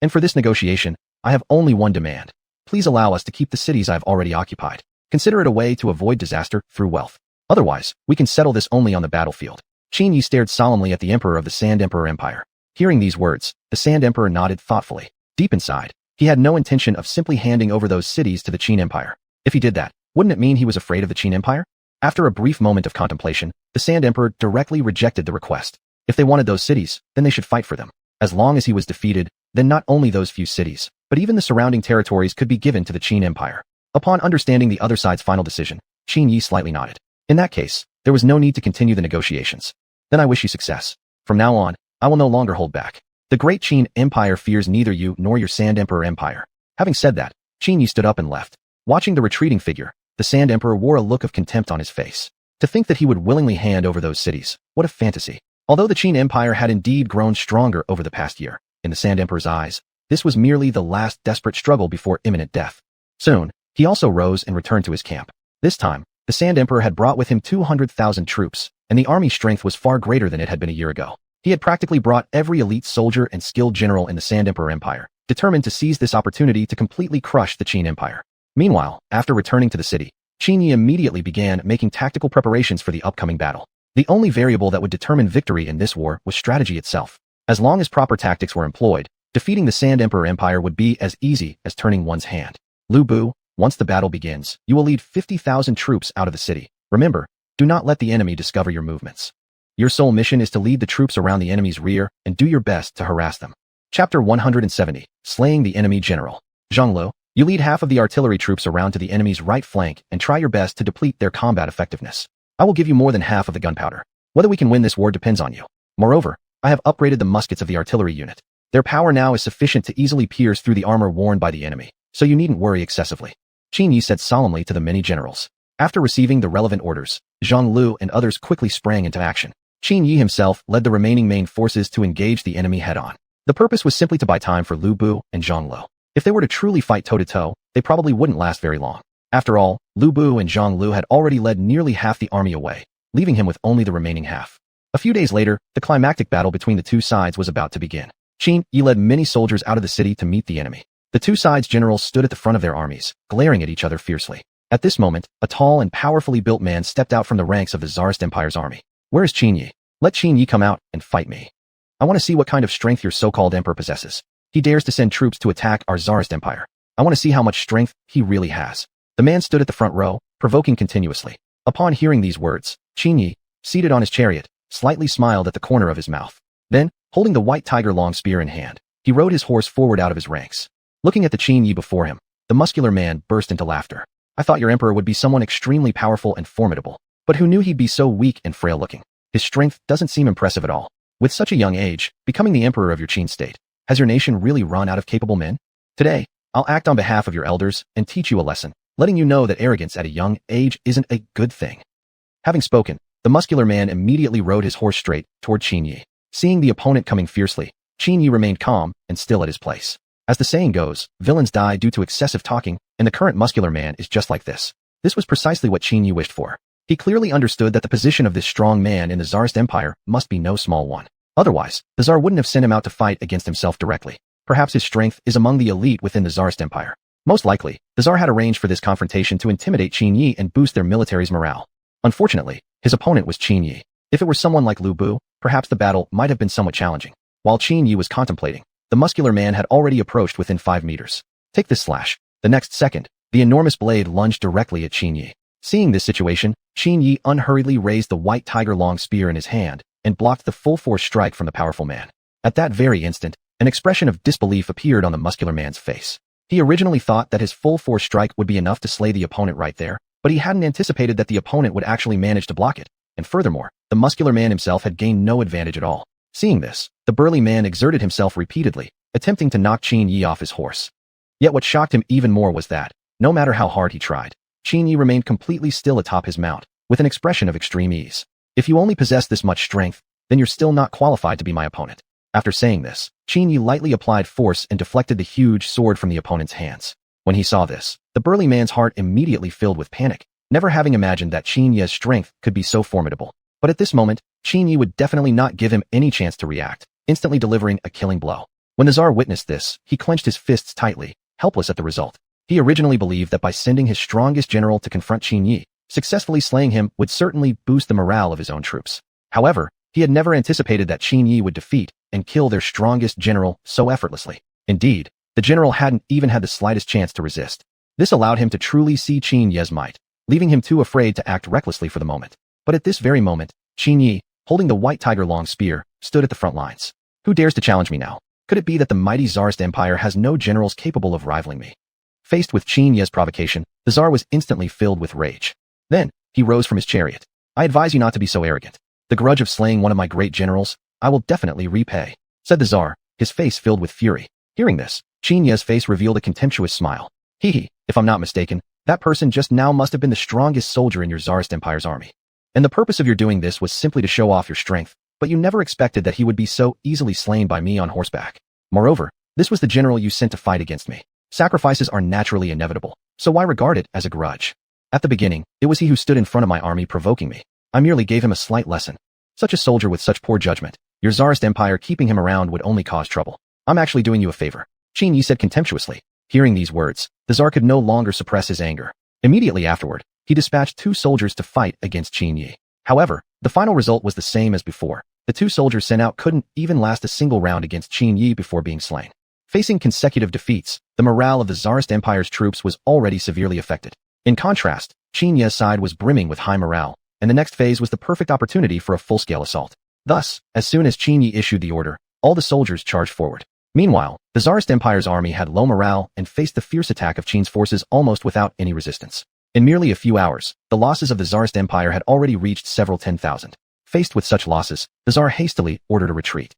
And for this negotiation, I have only one demand. Please allow us to keep the cities I have already occupied. Consider it a way to avoid disaster through wealth. Otherwise, we can settle this only on the battlefield. Qin Yi stared solemnly at the Emperor of the Sand Emperor Empire. Hearing these words, the Sand Emperor nodded thoughtfully. Deep inside, he had no intention of simply handing over those cities to the Qin Empire. If he did that, wouldn't it mean he was afraid of the Qin Empire? After a brief moment of contemplation, the Sand Emperor directly rejected the request. If they wanted those cities, then they should fight for them. As long as he was defeated, then not only those few cities, but even the surrounding territories could be given to the Qin Empire. Upon understanding the other side's final decision, Qin Yi slightly nodded. In that case, there was no need to continue the negotiations. Then I wish you success. From now on, I will no longer hold back. The great Qin Empire fears neither you nor your Sand Emperor Empire. Having said that, Qin Yi stood up and left. Watching the retreating figure, the Sand Emperor wore a look of contempt on his face. To think that he would willingly hand over those cities, what a fantasy. Although the Qin Empire had indeed grown stronger over the past year, in the Sand Emperor's eyes, this was merely the last desperate struggle before imminent death. Soon, he also rose and returned to his camp. This time, the Sand Emperor had brought with him 200,000 troops, and the army strength was far greater than it had been a year ago. He had practically brought every elite soldier and skilled general in the Sand Emperor Empire, determined to seize this opportunity to completely crush the Qin Empire. Meanwhile, after returning to the city, Qin Yi immediately began making tactical preparations for the upcoming battle. The only variable that would determine victory in this war was strategy itself. As long as proper tactics were employed, defeating the Sand Emperor Empire would be as easy as turning one's hand. Lu Bu, once the battle begins, you will lead 50,000 troops out of the city. Remember, do not let the enemy discover your movements. Your sole mission is to lead the troops around the enemy's rear and do your best to harass them. Chapter 170, Slaying the Enemy General. Zhang Lu, you lead half of the artillery troops around to the enemy's right flank and try your best to deplete their combat effectiveness. I will give you more than half of the gunpowder. Whether we can win this war depends on you. Moreover, I have upgraded the muskets of the artillery unit. Their power now is sufficient to easily pierce through the armor worn by the enemy, so you needn't worry excessively. Qin Yi said solemnly to the many generals. After receiving the relevant orders, Zhang Lu and others quickly sprang into action. Qin Yi himself led the remaining main forces to engage the enemy head-on. The purpose was simply to buy time for Lu Bu and Zhang Lu. If they were to truly fight toe-to-toe, they probably wouldn't last very long. After all, Lu Bu and Zhang Lu had already led nearly half the army away, leaving him with only the remaining half. A few days later, the climactic battle between the two sides was about to begin. Qin Yi led many soldiers out of the city to meet the enemy. The two sides' generals stood at the front of their armies, glaring at each other fiercely. At this moment, a tall and powerfully built man stepped out from the ranks of the Tsarist Empire's army. Where is Qin Yi? Let Qin Yi come out and fight me. I want to see what kind of strength your so-called emperor possesses. He dares to send troops to attack our Tsarist Empire. I want to see how much strength he really has. The man stood at the front row, provoking continuously. Upon hearing these words, Qin Yi, seated on his chariot, slightly smiled at the corner of his mouth. Then, holding the white tiger long spear in hand, he rode his horse forward out of his ranks. Looking at the Qin Yi before him, the muscular man burst into laughter. I thought your emperor would be someone extremely powerful and formidable, but who knew he'd be so weak and frail-looking? His strength doesn't seem impressive at all. With such a young age, becoming the emperor of your Qin state, has your nation really run out of capable men? Today, I'll act on behalf of your elders and teach you a lesson, letting you know that arrogance at a young age isn't a good thing. Having spoken, the muscular man immediately rode his horse straight toward Qin Yi. Seeing the opponent coming fiercely, Qin Yi remained calm and still at his place. As the saying goes, villains die due to excessive talking, and the current muscular man is just like this. This was precisely what Qin Yi wished for. He clearly understood that the position of this strong man in the Tsarist Empire must be no small one. Otherwise, the Tsar wouldn't have sent him out to fight against himself directly. Perhaps his strength is among the elite within the Tsarist Empire. Most likely, the Tsar had arranged for this confrontation to intimidate Qin Yi and boost their military's morale. Unfortunately, his opponent was Qin Yi. If it were someone like Lu Bu, perhaps the battle might have been somewhat challenging. While Qin Yi was contemplating, the muscular man had already approached within 5 meters. Take this slash. The next second, the enormous blade lunged directly at Qin Yi. Seeing this situation, Qin Yi unhurriedly raised the white tiger long spear in his hand and blocked the full-force strike from the powerful man. At that very instant, an expression of disbelief appeared on the muscular man's face. He originally thought that his full-force strike would be enough to slay the opponent right there, but he hadn't anticipated that the opponent would actually manage to block it. And furthermore, the muscular man himself had gained no advantage at all. Seeing this, the burly man exerted himself repeatedly, attempting to knock Qin Yi off his horse. Yet what shocked him even more was that, no matter how hard he tried, Qin Yi remained completely still atop his mount, with an expression of extreme ease. If you only possess this much strength, then you're still not qualified to be my opponent. After saying this, Qin Yi lightly applied force and deflected the huge sword from the opponent's hands. When he saw this, the burly man's heart immediately filled with panic, never having imagined that Qin Yi's strength could be so formidable. But at this moment, Qin Yi would definitely not give him any chance to react, instantly delivering a killing blow. When the Tsar witnessed this, he clenched his fists tightly, helpless at the result. He originally believed that by sending his strongest general to confront Qin Yi, successfully slaying him would certainly boost the morale of his own troops. However, he had never anticipated that Qin Yi would defeat and kill their strongest general so effortlessly. Indeed, the general hadn't even had the slightest chance to resist. This allowed him to truly see Qin Yi's might, leaving him too afraid to act recklessly for the moment. But at this very moment, Qin Yi, holding the white tiger long spear, stood at the front lines. Who dares to challenge me now? Could it be that the mighty Tsarist Empire has no generals capable of rivaling me? Faced with Qin Yi's provocation, the Tsar was instantly filled with rage. Then, he rose from his chariot. I advise you not to be so arrogant. The grudge of slaying one of my great generals, I will definitely repay, said the Tsar, his face filled with fury. Hearing this, Qin Yi's face revealed a contemptuous smile. Hee, if I'm not mistaken, that person just now must have been the strongest soldier in your Tsarist Empire's army. And the purpose of your doing this was simply to show off your strength, but you never expected that he would be so easily slain by me on horseback. Moreover, this was the general you sent to fight against me. Sacrifices are naturally inevitable, so why regard it as a grudge? At the beginning, it was he who stood in front of my army provoking me. I merely gave him a slight lesson. Such a soldier with such poor judgment, your Tsarist Empire keeping him around would only cause trouble. I'm actually doing you a favor, Qin Yi said contemptuously. Hearing these words, the Tsar could no longer suppress his anger. Immediately afterward, he dispatched 2 soldiers to fight against Qin Yi. However, the final result was the same as before. The 2 soldiers sent out couldn't even last a single round against Qin Yi before being slain. Facing consecutive defeats, the morale of the Tsarist Empire's troops was already severely affected. In contrast, Qin Yi's side was brimming with high morale, and the next phase was the perfect opportunity for a full-scale assault. Thus, as soon as Qin Yi issued the order, all the soldiers charged forward. Meanwhile, the Tsarist Empire's army had low morale and faced the fierce attack of Qin's forces almost without any resistance. In merely a few hours, the losses of the Tsarist Empire had already reached several 10,000. Faced with such losses, the Tsar hastily ordered a retreat.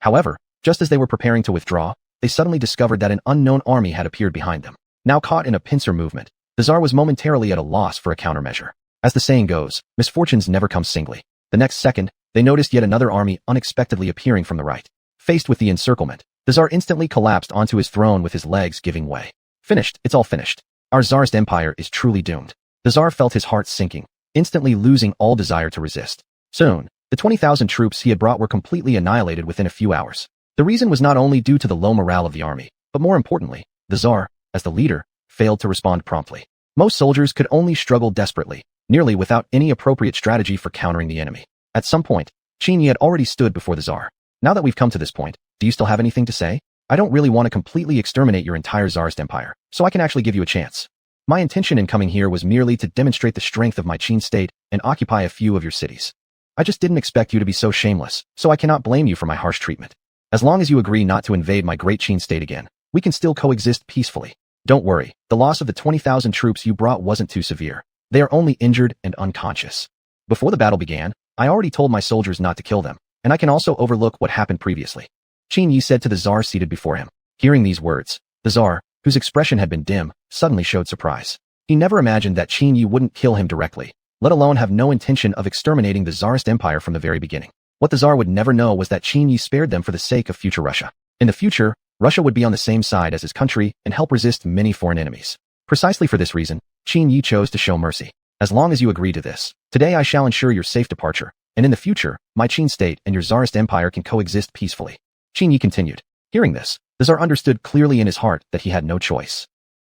However, just as they were preparing to withdraw, they suddenly discovered that an unknown army had appeared behind them. Now caught in a pincer movement, the Tsar was momentarily at a loss for a countermeasure. As the saying goes, misfortunes never come singly. The next second, they noticed yet another army unexpectedly appearing from the right. Faced with the encirclement, the Tsar instantly collapsed onto his throne with his legs giving way. Finished, it's all finished. Our Tsarist Empire is truly doomed. The Tsar felt his heart sinking, instantly losing all desire to resist. Soon, the 20,000 troops he had brought were completely annihilated within a few hours. The reason was not only due to the low morale of the army, but more importantly, the Tsar, as the leader, failed to respond promptly. Most soldiers could only struggle desperately, nearly without any appropriate strategy for countering the enemy. At some point, Qin Yi had already stood before the Tsar. Now that we've come to this point, do you still have anything to say? I don't really want to completely exterminate your entire Tsarist Empire, so I can actually give you a chance. My intention in coming here was merely to demonstrate the strength of my Qin state and occupy a few of your cities. I just didn't expect you to be so shameless, so I cannot blame you for my harsh treatment. As long as you agree not to invade my great Qin state again, we can still coexist peacefully. Don't worry, the loss of the 20,000 troops you brought wasn't too severe. They are only injured and unconscious. Before the battle began, I already told my soldiers not to kill them, and I can also overlook what happened previously," Qin Yi said to the Tsar seated before him. Hearing these words, the Tsar, whose expression had been dim, suddenly showed surprise. He never imagined that Qin Yi wouldn't kill him directly, let alone have no intention of exterminating the Tsarist Empire from the very beginning. What the Tsar would never know was that Qin Yi spared them for the sake of future Russia. In the future, Russia would be on the same side as his country and help resist many foreign enemies. Precisely for this reason, Qin Yi chose to show mercy. "As long as you agree to this, today I shall ensure your safe departure, and in the future, my Qin state and your Tsarist empire can coexist peacefully," Qin Yi continued. Hearing this, the Tsar understood clearly in his heart that he had no choice.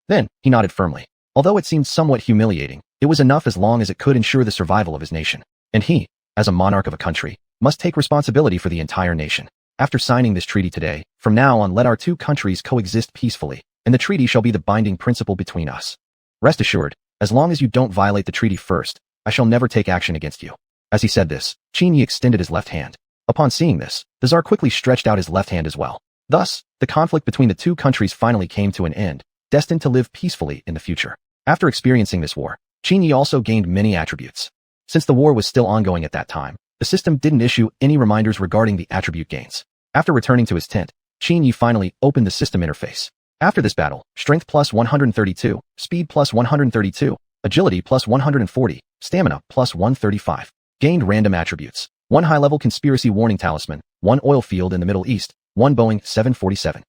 Then, he nodded firmly. Although it seemed somewhat humiliating, it was enough as long as it could ensure the survival of his nation. And he, as a monarch of a country, must take responsibility for the entire nation. "After signing this treaty today, from now on let our two countries coexist peacefully, and the treaty shall be the binding principle between us. Rest assured, as long as you don't violate the treaty first, I shall never take action against you." As he said this, Qin Yi extended his left hand. Upon seeing this, the Tsar quickly stretched out his left hand as well. Thus, the conflict between the two countries finally came to an end, destined to live peacefully in the future. After experiencing this war, Qin Yi also gained many attributes. Since the war was still ongoing at that time, the system didn't issue any reminders regarding the attribute gains. After returning to his tent, Qin Yi finally opened the system interface. After this battle, strength plus 132, speed plus 132, agility plus 140, stamina plus 135. Gained random attributes. 1 high-level conspiracy warning talisman, 1 oil field in the Middle East, 1 Boeing 747.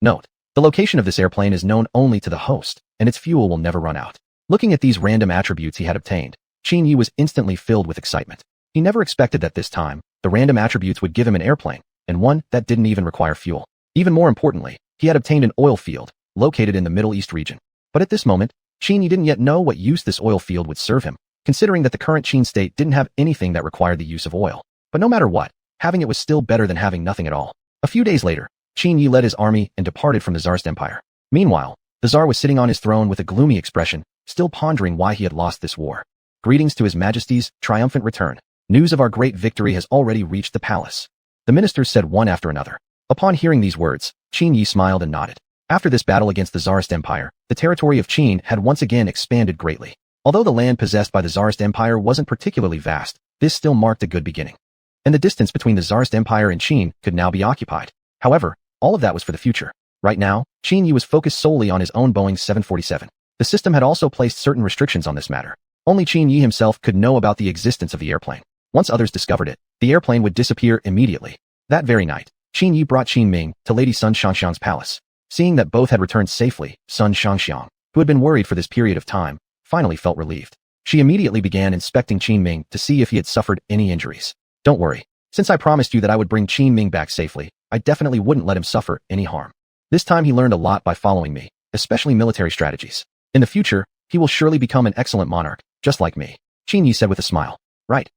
Note: the location of this airplane is known only to the host, and its fuel will never run out. Looking at these random attributes he had obtained, Qin Yi was instantly filled with excitement. He never expected that this time, the random attributes would give him an airplane, and one that didn't even require fuel. Even more importantly, he had obtained an oil field, located in the Middle East region. But at this moment, Qin Yi didn't yet know what use this oil field would serve him, considering that the current Qin state didn't have anything that required the use of oil. But no matter what, having it was still better than having nothing at all. A few days later, Qin Yi led his army and departed from the Tsarist Empire. Meanwhile, the Tsar was sitting on his throne with a gloomy expression, still pondering why he had lost this war. "Greetings to His Majesty's triumphant return. News of our great victory has already reached the palace," the ministers said one after another. Upon hearing these words, Qin Yi smiled and nodded. After this battle against the Tsarist Empire, the territory of Qin had once again expanded greatly. Although the land possessed by the Tsarist Empire wasn't particularly vast, this still marked a good beginning. And the distance between the Tsarist Empire and Qin could now be occupied. However, all of that was for the future. Right now, Qin Yi was focused solely on his own Boeing 747. The system had also placed certain restrictions on this matter. Only Qin Yi himself could know about the existence of the airplane. Once others discovered it, the airplane would disappear immediately. That very night, Qin Yi brought Qin Ming to Lady Sun Shangxiang's palace. Seeing that both had returned safely, Sun Shangxiang, who had been worried for this period of time, finally felt relieved. She immediately began inspecting Qin Ming to see if he had suffered any injuries. "Don't worry. Since I promised you that I would bring Qin Ming back safely, I definitely wouldn't let him suffer any harm. This time he learned a lot by following me, especially military strategies. In the future, he will surely become an excellent monarch, just like me," Qin Yi said with a smile. Right.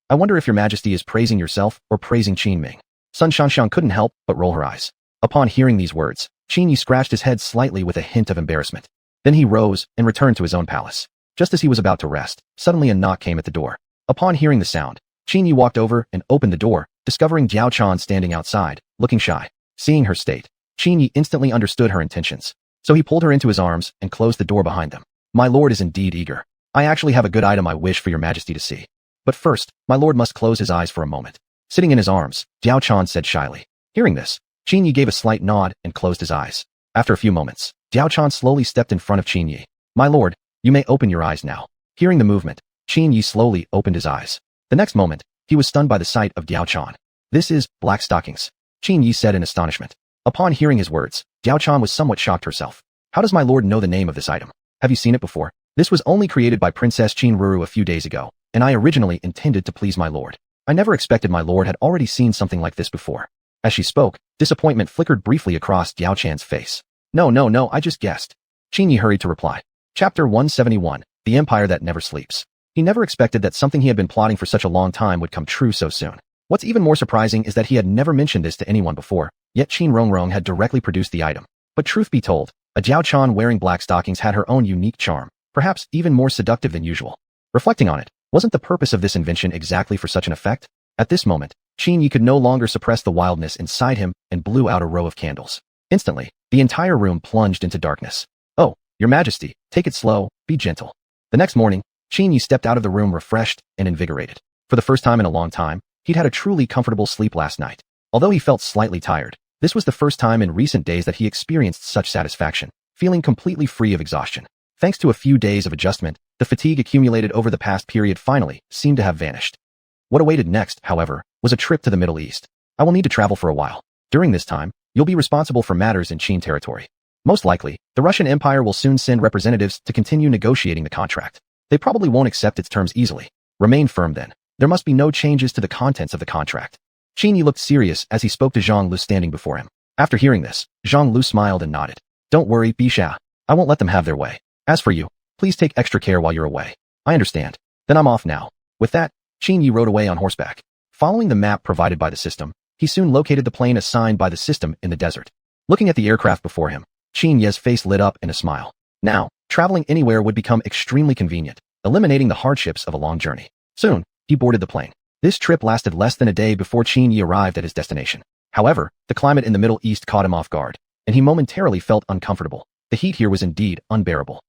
I wonder if your majesty is praising yourself or praising Qin Ming." Sun Shangxiang couldn't help but roll her eyes. Upon hearing these words, Qin Yi scratched his head slightly with a hint of embarrassment. Then he rose and returned to his own palace. Just as he was about to rest, suddenly a knock came at the door. Upon hearing the sound, Qin Yi walked over and opened the door, discovering Jiao Chan standing outside, looking shy. Seeing her state, Qin Yi instantly understood her intentions. So he pulled her into his arms and closed the door behind them. "My lord is indeed eager. I actually have a good item I wish for your majesty to see. But first, my lord must close his eyes for a moment." Sitting in his arms, Jiao Chan said shyly. Hearing this, Qin Yi gave a slight nod and closed his eyes. After a few moments, Jiao Chan slowly stepped in front of Qin Yi. "My lord, you may open your eyes now." Hearing the movement, Qin Yi slowly opened his eyes. The next moment, he was stunned by the sight of Jiao Chan. "This is black stockings," Qin Yi said in astonishment. Upon hearing his words, Jiao Chan was somewhat shocked herself. "How does my lord know the name of this item? Have you seen it before? This was only created by Princess Qin Ruru a few days ago, and I originally intended to please my lord. I never expected my lord had already seen something like this before." As she spoke, disappointment flickered briefly across Jiao Chan's face. No, I just guessed," Qin Yi hurried to reply. Chapter 171, The Empire That Never Sleeps. He never expected that something he had been plotting for such a long time would come true so soon. What's even more surprising is that he had never mentioned this to anyone before, yet Qin Rongrong had directly produced the item. But truth be told, a Jiao Chan wearing black stockings had her own unique charm, perhaps even more seductive than usual. Reflecting on it, wasn't the purpose of this invention exactly for such an effect? At this moment, Qin Yi could no longer suppress the wildness inside him and blew out a row of candles. Instantly, the entire room plunged into darkness. "Oh, your majesty, take it slow, be gentle." The next morning, Qin Yi stepped out of the room refreshed and invigorated. For the first time in a long time, He'd had a truly comfortable sleep last night. Although he felt slightly tired, this was the first time in recent days that he experienced such satisfaction, feeling completely free of exhaustion. Thanks to a few days of adjustment, the fatigue accumulated over the past period finally seemed to have vanished. What awaited next, however, was a trip to the Middle East. I will need to travel for a while. During this time, you'll be responsible for matters in Qin territory. Most likely, the Russian Empire will soon send representatives to continue negotiating the contract. They probably won't accept its terms easily. Remain firm then. There must be no changes to the contents of the contract. Qin Yi looked serious as he spoke to Zhang Lu standing before him. After hearing this, Zhang Lu smiled and nodded. Don't worry, Bisha. I won't let them have their way. As for you, please take extra care while you're away. I understand. Then I'm off now. With that, Qin Yi rode away on horseback. Following the map provided by the system, he soon located the plane assigned by the system in the desert. Looking at the aircraft before him, Qin Yi's face lit up in a smile. Now, traveling anywhere would become extremely convenient, eliminating the hardships of a long journey. Soon, he boarded the plane. This trip lasted less than a day before Qin Yi arrived at his destination. However, the climate in the Middle East caught him off guard, and he momentarily felt uncomfortable. The heat here was indeed unbearable.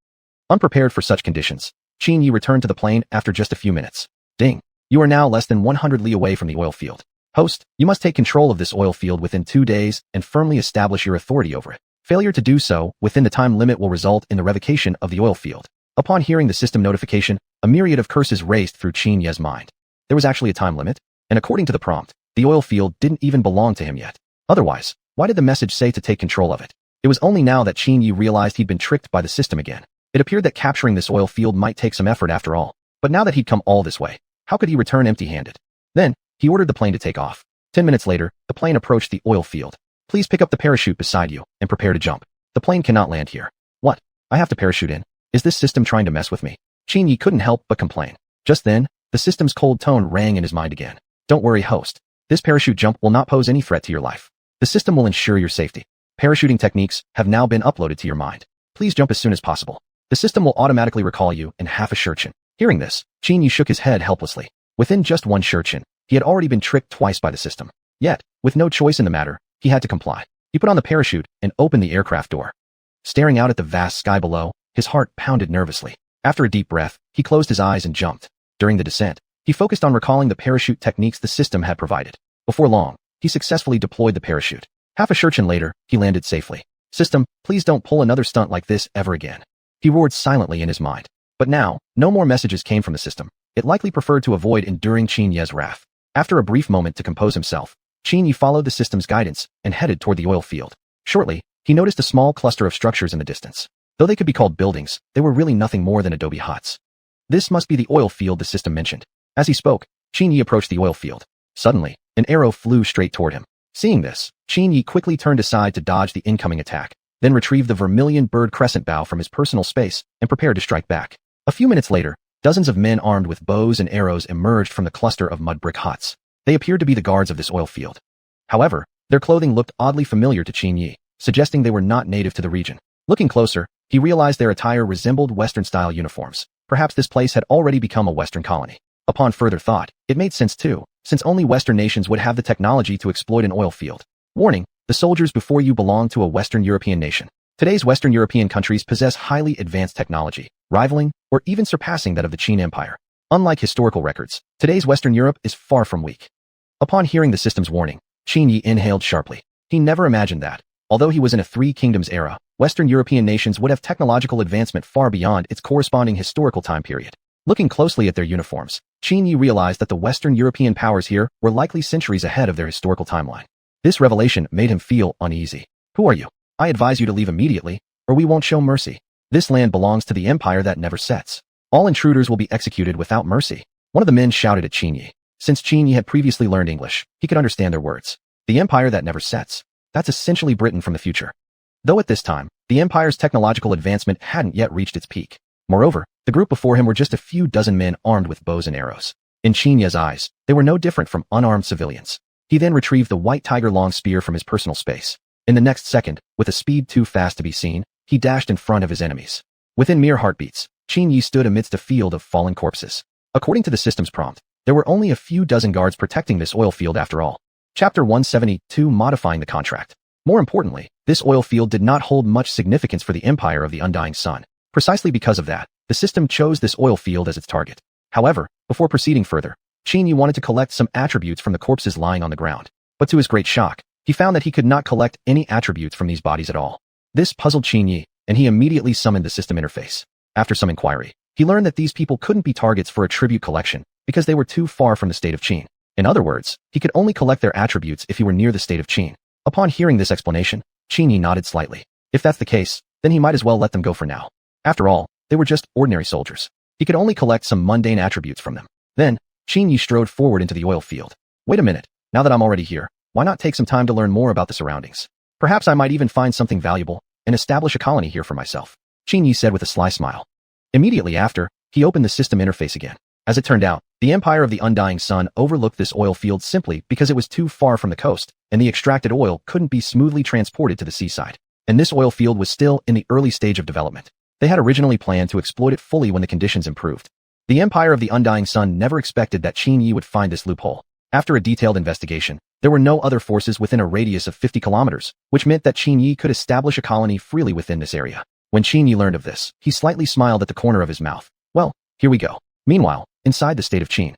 Unprepared for such conditions, Qin Yi returned to the plane after just a few minutes. Ding! You are now less than 100 li away from the oil field. Host, you must take control of this oil field within 2 days and firmly establish your authority over it. Failure to do so within the time limit will result in the revocation of the oil field. Upon hearing the system notification, a myriad of curses raced through Qin Yi's mind. There was actually a time limit, and according to the prompt, the oil field didn't even belong to him yet. Otherwise, why did the message say to take control of it? It was only now that Qin Yi realized he'd been tricked by the system again. It appeared that capturing this oil field might take some effort after all. But now that he'd come all this way, how could he return empty-handed? Then, he ordered the plane to take off. 10 minutes later, the plane approached the oil field. Please pick up the parachute beside you and prepare to jump. The plane cannot land here. What? I have to parachute in? Is this system trying to mess with me? Qin Yi couldn't help but complain. Just then, the system's cold tone rang in his mind again. Don't worry, host. This parachute jump will not pose any threat to your life. The system will ensure your safety. Parachuting techniques have now been uploaded to your mind. Please jump as soon as possible. The system will automatically recall you in half a shurchen. Hearing this, Qin Yi shook his head helplessly. Within just 1 shurchen, he had already been tricked twice by the system. Yet, with no choice in the matter, he had to comply. He put on the parachute and opened the aircraft door. Staring out at the vast sky below, his heart pounded nervously. After a deep breath, he closed his eyes and jumped. During the descent, he focused on recalling the parachute techniques the system had provided. Before long, he successfully deployed the parachute. Half a shurchen later, he landed safely. System, please don't pull another stunt like this ever again. He roared silently in his mind. But now, no more messages came from the system. It likely preferred to avoid enduring Qin Yi's wrath. After a brief moment to compose himself, Qin Yi followed the system's guidance and headed toward the oil field. Shortly, he noticed a small cluster of structures in the distance. Though they could be called buildings, they were really nothing more than adobe huts. This must be the oil field the system mentioned. As he spoke, Qin Yi approached the oil field. Suddenly, an arrow flew straight toward him. Seeing this, Qin Yi quickly turned aside to dodge the incoming attack, then retrieved the vermilion bird crescent bow from his personal space and prepared to strike back. A few minutes later, dozens of men armed with bows and arrows emerged from the cluster of mud brick huts. They appeared to be the guards of this oil field. However, their clothing looked oddly familiar to Qin Yi, suggesting they were not native to the region. Looking closer, he realized their attire resembled Western-style uniforms. Perhaps this place had already become a Western colony. Upon further thought, it made sense too, since only Western nations would have the technology to exploit an oil field. Warning, the soldiers before you belong to a Western European nation. Today's Western European countries possess highly advanced technology, rivaling or even surpassing that of the Qin Empire. Unlike historical records, today's Western Europe is far from weak. Upon hearing the system's warning, Qin Yi inhaled sharply. He never imagined that, although he was in a Three Kingdoms era, Western European nations would have technological advancement far beyond its corresponding historical time period. Looking closely at their uniforms, Qin Yi realized that the Western European powers here were likely centuries ahead of their historical timeline. This revelation made him feel uneasy. Who are you? I advise you to leave immediately, or we won't show mercy. This land belongs to the empire that never sets. All intruders will be executed without mercy. One of the men shouted at Qin Yi. Since Qin Yi had previously learned English, he could understand their words. The empire that never sets. That's essentially Britain from the future. Though at this time, the empire's technological advancement hadn't yet reached its peak. Moreover, the group before him were just a few dozen men armed with bows and arrows. In Qin Yi's eyes, they were no different from unarmed civilians. He then retrieved the white tiger long spear from his personal space. In the next second, with a speed too fast to be seen, he dashed in front of his enemies. Within mere heartbeats, Qin Yi stood amidst a field of fallen corpses. According to the system's prompt, there were only a few dozen guards protecting this oil field after all. Chapter 172 Modifying the Contract. More importantly, this oil field did not hold much significance for the empire of the undying sun. Precisely because of that, the system chose this oil field as its target. However, before proceeding further, Qin Yi wanted to collect some attributes from the corpses lying on the ground, but to his great shock, he found that he could not collect any attributes from these bodies at all. This puzzled Qin Yi, and he immediately summoned the system interface. After some inquiry, he learned that these people couldn't be targets for a tribute collection because they were too far from the state of Qin. In other words, he could only collect their attributes if he were near the state of Qin. Upon hearing this explanation, Qin Yi nodded slightly. If that's the case, then he might as well let them go for now. After all, they were just ordinary soldiers. He could only collect some mundane attributes from them. Then, Qin Yi strode forward into the oil field. Wait a minute, now that I'm already here, why not take some time to learn more about the surroundings? Perhaps I might even find something valuable and establish a colony here for myself, Qin Yi said with a sly smile. Immediately after, he opened the system interface again. As it turned out, the Empire of the Undying Sun overlooked this oil field simply because it was too far from the coast, and the extracted oil couldn't be smoothly transported to the seaside. And this oil field was still in the early stage of development. They had originally planned to exploit it fully when the conditions improved. The Empire of the Undying Sun never expected that Qin Yi would find this loophole. After a detailed investigation, there were no other forces within a radius of 50 kilometers, which meant that Qin Yi could establish a colony freely within this area. When Qin Yi learned of this, he slightly smiled at the corner of his mouth. Well, here we go. Meanwhile, inside the state of Qin.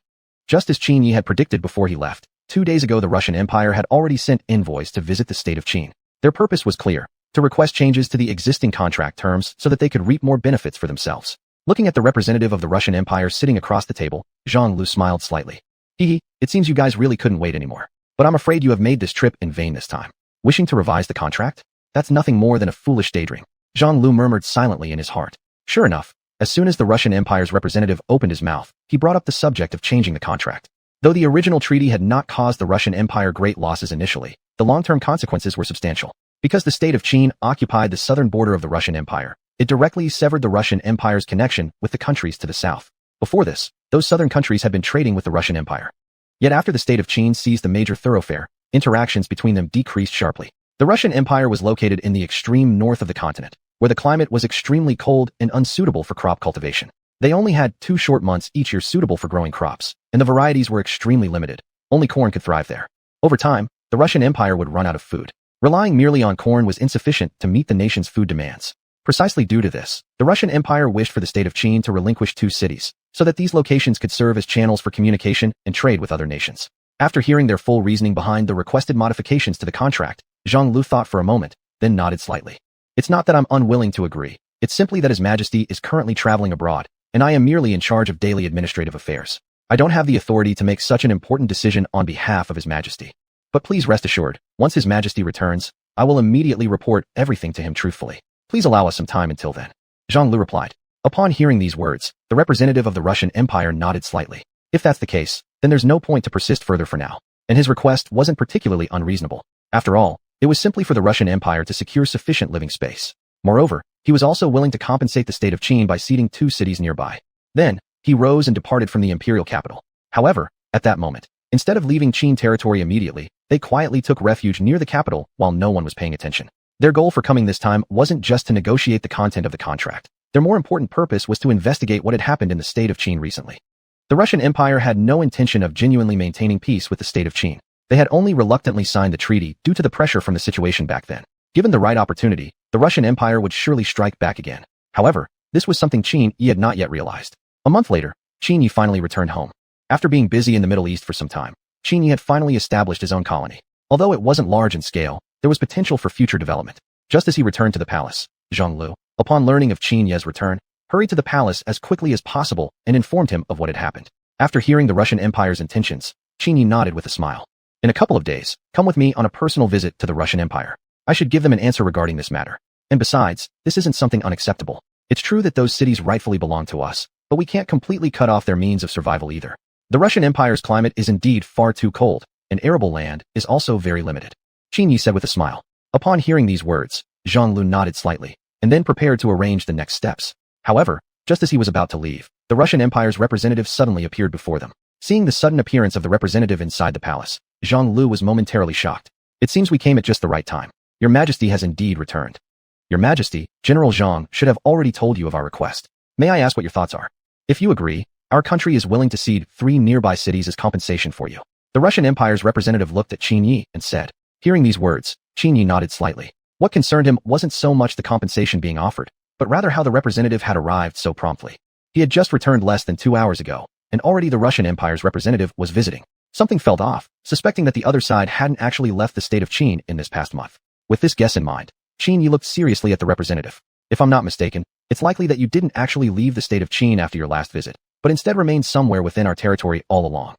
Just as Qin Yi had predicted before he left, 2 days ago the Russian Empire had already sent envoys to visit the state of Qin. Their purpose was clear, to request changes to the existing contract terms so that they could reap more benefits for themselves. Looking at the representative of the Russian Empire sitting across the table, Zhang Lu smiled slightly. Hee, it seems you guys really couldn't wait anymore. But I'm afraid you have made this trip in vain this time. Wishing to revise the contract? That's nothing more than a foolish daydream. Zhang Lu murmured silently in his heart. Sure enough, as soon as the Russian Empire's representative opened his mouth, he brought up the subject of changing the contract. Though the original treaty had not caused the Russian Empire great losses initially, the long-term consequences were substantial. Because the state of Qin occupied the southern border of the Russian Empire, it directly severed the Russian Empire's connection with the countries to the south. Before this, those southern countries had been trading with the Russian Empire. Yet after the state of Qin seized the major thoroughfare, interactions between them decreased sharply. The Russian Empire was located in the extreme north of the continent, where the climate was extremely cold and unsuitable for crop cultivation. They only had 2 short months each year suitable for growing crops, and the varieties were extremely limited. Only corn could thrive there. Over time, the Russian Empire would run out of food. Relying merely on corn was insufficient to meet the nation's food demands. Precisely due to this, the Russian Empire wished for the state of Qin to relinquish 2 cities, so that these locations could serve as channels for communication and trade with other nations. After hearing their full reasoning behind the requested modifications to the contract, Zhang Lu thought for a moment, then nodded slightly. It's not that I'm unwilling to agree, it's simply that His Majesty is currently traveling abroad, and I am merely in charge of daily administrative affairs. I don't have the authority to make such an important decision on behalf of His Majesty. But please rest assured, once His Majesty returns, I will immediately report everything to him truthfully. Please allow us some time until then. Zhang Lu replied. Upon hearing these words, the representative of the Russian Empire nodded slightly. If that's the case, then there's no point to persist further for now. And his request wasn't particularly unreasonable. After all, it was simply for the Russian Empire to secure sufficient living space. Moreover, he was also willing to compensate the state of Qin by ceding 2 cities nearby. Then, he rose and departed from the imperial capital. However, at that moment, instead of leaving Qin territory immediately, they quietly took refuge near the capital while no one was paying attention. Their goal for coming this time wasn't just to negotiate the content of the contract. Their more important purpose was to investigate what had happened in the state of Qin recently. The Russian Empire had no intention of genuinely maintaining peace with the state of Qin. They had only reluctantly signed the treaty due to the pressure from the situation back then. Given the right opportunity, the Russian Empire would surely strike back again. However, this was something Qin Yi had not yet realized. A month later, Qin Yi finally returned home. After being busy in the Middle East for some time, Qin Yi had finally established his own colony. Although it wasn't large in scale, there was potential for future development. Just as he returned to the palace, Zhang Lu, upon learning of Qin Yi's return, hurried to the palace as quickly as possible and informed him of what had happened. After hearing the Russian Empire's intentions, Qin Yi nodded with a smile. In a couple of days, come with me on a personal visit to the Russian Empire. I should give them an answer regarding this matter. And besides, this isn't something unacceptable. It's true that those cities rightfully belong to us, but we can't completely cut off their means of survival either. The Russian Empire's climate is indeed far too cold, and arable land is also very limited. Qin Yi said with a smile. Upon hearing these words, Zhang Lu nodded slightly, and then prepared to arrange the next steps. However, just as he was about to leave, the Russian Empire's representative suddenly appeared before them. Seeing the sudden appearance of the representative inside the palace, Zhang Lu was momentarily shocked. It seems we came at just the right time. Your Majesty has indeed returned. Your Majesty, General Zhang should have already told you of our request. May I ask what your thoughts are? If you agree, our country is willing to cede 3 nearby cities as compensation for you. The Russian Empire's representative looked at Qin Yi and said. Hearing these words, Qin Yi nodded slightly. What concerned him wasn't so much the compensation being offered, but rather how the representative had arrived so promptly. He had just returned less than 2 hours ago, and already the Russian Empire's representative was visiting. Something felt off, suspecting that the other side hadn't actually left the state of Qin in this past month. With this guess in mind, Qin Yi looked seriously at the representative. If I'm not mistaken, it's likely that you didn't actually leave the state of Qin after your last visit, but instead remained somewhere within our territory all along.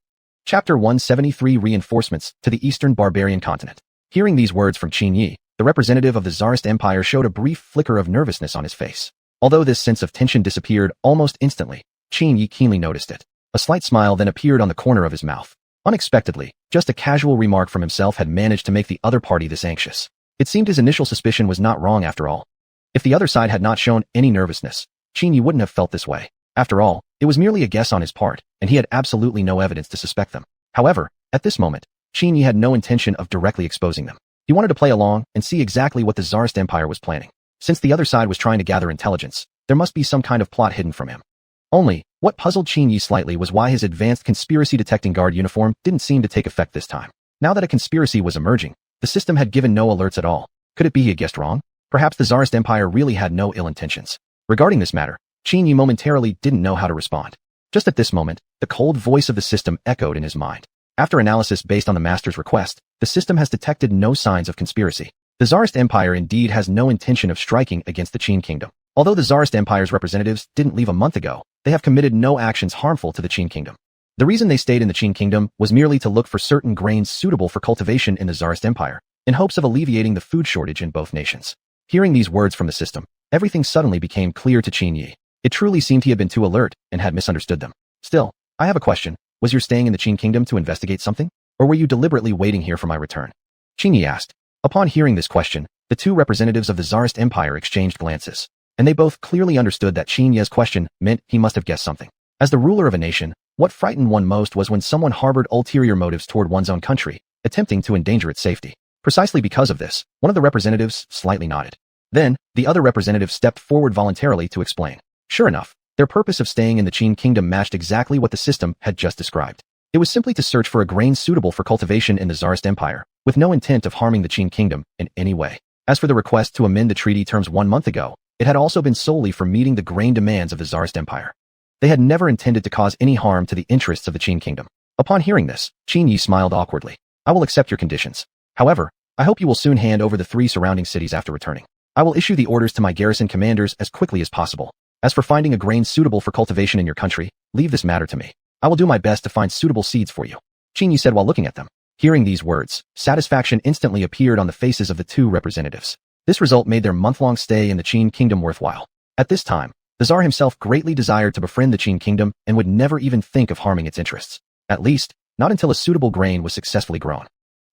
Chapter 173 Reinforcements to the Eastern Barbarian Continent. Hearing these words from Qin Yi, the representative of the Tsarist Empire showed a brief flicker of nervousness on his face. Although this sense of tension disappeared almost instantly, Qin Yi keenly noticed it. A slight smile then appeared on the corner of his mouth. Unexpectedly, just a casual remark from himself had managed to make the other party this anxious. It seemed his initial suspicion was not wrong after all. If the other side had not shown any nervousness, Qin Yi wouldn't have felt this way. After all, it was merely a guess on his part, and he had absolutely no evidence to suspect them. However, at this moment, Qin Yi had no intention of directly exposing them. He wanted to play along and see exactly what the Tsarist Empire was planning. Since the other side was trying to gather intelligence, there must be some kind of plot hidden from him. Only, what puzzled Qin Yi slightly was why his advanced conspiracy detecting guard uniform didn't seem to take effect this time. Now that a conspiracy was emerging, the system had given no alerts at all. Could it be he had guessed wrong? Perhaps the Tsarist Empire really had no ill intentions. Regarding this matter, Qin Yi momentarily didn't know how to respond. Just at this moment, the cold voice of the system echoed in his mind. After analysis based on the master's request, the system has detected no signs of conspiracy. The Tsarist Empire indeed has no intention of striking against the Qin kingdom. Although the Tsarist Empire's representatives didn't leave a month ago, they have committed no actions harmful to the Qin kingdom. The reason they stayed in the Qin kingdom was merely to look for certain grains suitable for cultivation in the Tsarist Empire, in hopes of alleviating the food shortage in both nations. Hearing these words from the system, everything suddenly became clear to Qin Yi. It truly seemed he had been too alert and had misunderstood them. Still, I have a question. Was your staying in the Qin kingdom to investigate something? Or were you deliberately waiting here for my return? Qin Yi asked. Upon hearing this question, the two representatives of the Tsarist Empire exchanged glances, and they both clearly understood that Qin Yi's question meant he must have guessed something. As the ruler of a nation, what frightened one most was when someone harbored ulterior motives toward one's own country, attempting to endanger its safety. Precisely because of this, one of the representatives slightly nodded. Then, the other representative stepped forward voluntarily to explain. Sure enough, their purpose of staying in the Qin kingdom matched exactly what the system had just described. It was simply to search for a grain suitable for cultivation in the Tsarist Empire, with no intent of harming the Qin kingdom in any way. As for the request to amend the treaty terms 1 month ago, it had also been solely for meeting the grain demands of the Tsarist Empire. They had never intended to cause any harm to the interests of the Qin kingdom. Upon hearing this, Qin Yi smiled awkwardly. I will accept your conditions. However, I hope you will soon hand over the 3 surrounding cities after returning. I will issue the orders to my garrison commanders as quickly as possible. As for finding a grain suitable for cultivation in your country, leave this matter to me. I will do my best to find suitable seeds for you. Qin Yi said while looking at them. Hearing these words, satisfaction instantly appeared on the faces of the two representatives. This result made their month-long stay in the Qin kingdom worthwhile. At this time, the Tsar himself greatly desired to befriend the Qin kingdom and would never even think of harming its interests. At least, not until a suitable grain was successfully grown.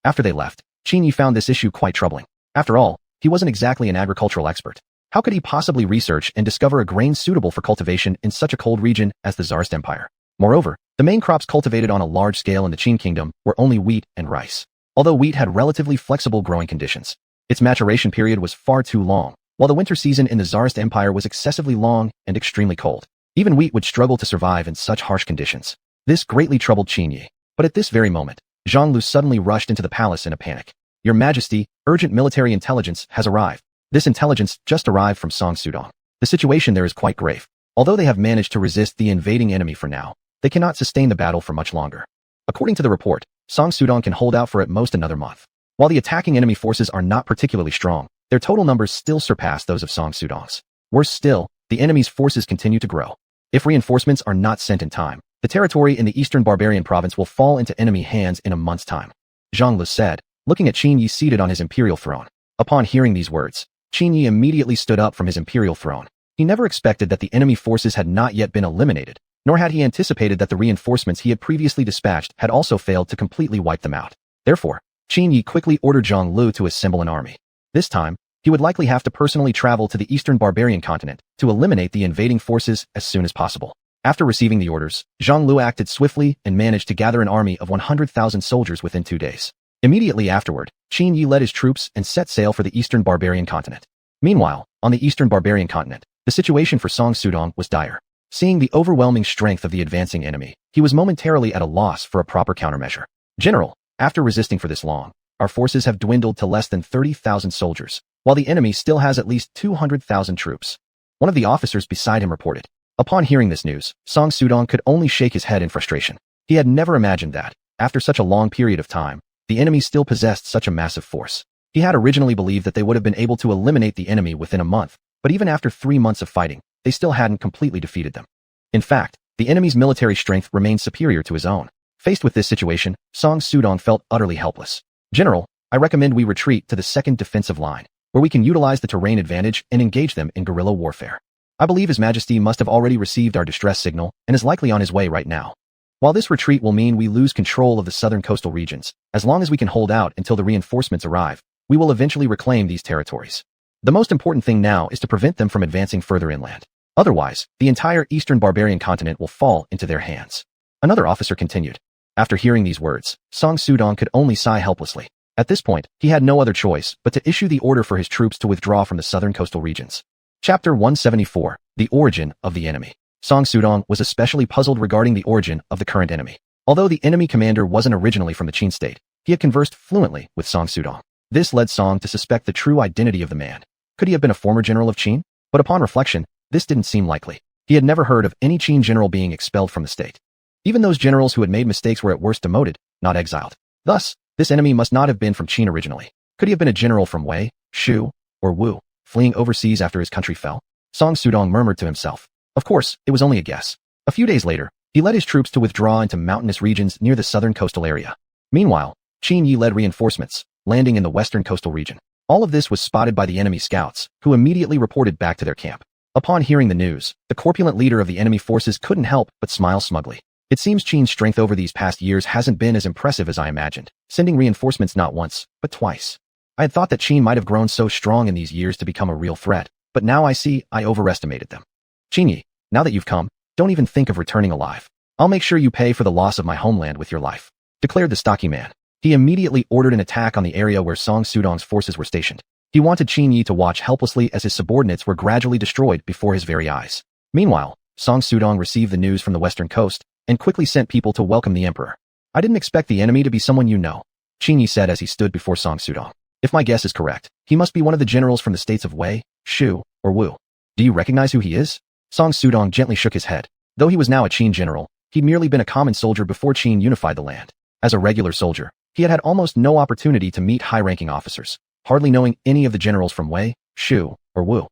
After they left, Qin Yi found this issue quite troubling. After all, he wasn't exactly an agricultural expert. How could he possibly research and discover a grain suitable for cultivation in such a cold region as the Tsarist Empire? Moreover, the main crops cultivated on a large scale in the Qin kingdom were only wheat and rice. Although wheat had relatively flexible growing conditions, its maturation period was far too long, while the winter season in the Tsarist Empire was excessively long and extremely cold. Even wheat would struggle to survive in such harsh conditions. This greatly troubled Qin Yi. But at this very moment, Zhang Lu suddenly rushed into the palace in a panic. Your Majesty, urgent military intelligence has arrived. This intelligence just arrived from Song Sudong. The situation there is quite grave. Although they have managed to resist the invading enemy for now, they cannot sustain the battle for much longer. According to the report, Song Sudong can hold out for at most another month. While the attacking enemy forces are not particularly strong, their total numbers still surpass those of Song Sudong's. Worse still, the enemy's forces continue to grow. If reinforcements are not sent in time, the territory in the Eastern Barbarian province will fall into enemy hands in a month's time. Zhang Lu said, looking at Qin Yi seated on his imperial throne. Upon hearing these words, Qin Yi immediately stood up from his imperial throne. He never expected that the enemy forces had not yet been eliminated, nor had he anticipated that the reinforcements he had previously dispatched had also failed to completely wipe them out. Therefore, Qin Yi quickly ordered Zhang Lu to assemble an army. This time, he would likely have to personally travel to the Eastern Barbarian continent to eliminate the invading forces as soon as possible. After receiving the orders, Zhang Lu acted swiftly and managed to gather an army of 100,000 soldiers within 2 days. Immediately afterward, Qin Yi led his troops and set sail for the Eastern Barbarian continent. Meanwhile, on the Eastern Barbarian continent, the situation for Song Sudong was dire. Seeing the overwhelming strength of the advancing enemy, he was momentarily at a loss for a proper countermeasure. General, after resisting for this long, our forces have dwindled to less than 30,000 soldiers, while the enemy still has at least 200,000 troops. One of the officers beside him reported. Upon hearing this news, Song Sudong could only shake his head in frustration. He had never imagined that, after such a long period of time, the enemy still possessed such a massive force. He had originally believed that they would have been able to eliminate the enemy within a month, but even after 3 months of fighting, they still hadn't completely defeated them. In fact, the enemy's military strength remained superior to his own. Faced with this situation, Song Sudong felt utterly helpless. General, I recommend we retreat to the second defensive line, where we can utilize the terrain advantage and engage them in guerrilla warfare. I believe His Majesty must have already received our distress signal and is likely on his way right now. While this retreat will mean we lose control of the southern coastal regions, as long as we can hold out until the reinforcements arrive, we will eventually reclaim these territories. The most important thing now is to prevent them from advancing further inland. Otherwise, the entire eastern barbarian continent will fall into their hands. Another officer continued. After hearing these words, Song Sudong could only sigh helplessly. At this point, he had no other choice but to issue the order for his troops to withdraw from the southern coastal regions. Chapter 174, The Origin of the Enemy. Song Sudong was especially puzzled regarding the origin of the current enemy. Although the enemy commander wasn't originally from the Qin state, he had conversed fluently with Song Sudong. This led Song to suspect the true identity of the man. Could he have been a former general of Qin? But upon reflection, this didn't seem likely. He had never heard of any Qin general being expelled from the state. Even those generals who had made mistakes were at worst demoted, not exiled. Thus, this enemy must not have been from Qin originally. Could he have been a general from Wei, Shu, or Wu, fleeing overseas after his country fell? Song Sudong murmured to himself. Of course, it was only a guess. A few days later, he led his troops to withdraw into mountainous regions near the southern coastal area. Meanwhile, Qin Yi led reinforcements, landing in the western coastal region. All of this was spotted by the enemy scouts, who immediately reported back to their camp. Upon hearing the news, the corpulent leader of the enemy forces couldn't help but smile smugly. It seems Qin's strength over these past years hasn't been as impressive as I imagined, sending reinforcements not once, but twice. I had thought that Qin might have grown so strong in these years to become a real threat, but now I see I overestimated them. Qin Yi, now that you've come, don't even think of returning alive. I'll make sure you pay for the loss of my homeland with your life, declared the stocky man. He immediately ordered an attack on the area where Song Sudong's forces were stationed. He wanted Qin Yi to watch helplessly as his subordinates were gradually destroyed before his very eyes. Meanwhile, Song Sudong received the news from the western coast and quickly sent people to welcome the emperor. I didn't expect the enemy to be someone you know, Qin Yi said as he stood before Song Sudong. If my guess is correct, he must be one of the generals from the states of Wei, Shu, or Wu. Do you recognize who he is? Song Sudong gently shook his head. Though he was now a Qin general, he'd merely been a common soldier before Qin unified the land. As a regular soldier, he had had almost no opportunity to meet high-ranking officers, hardly knowing any of the generals from Wei, Shu, or Wu.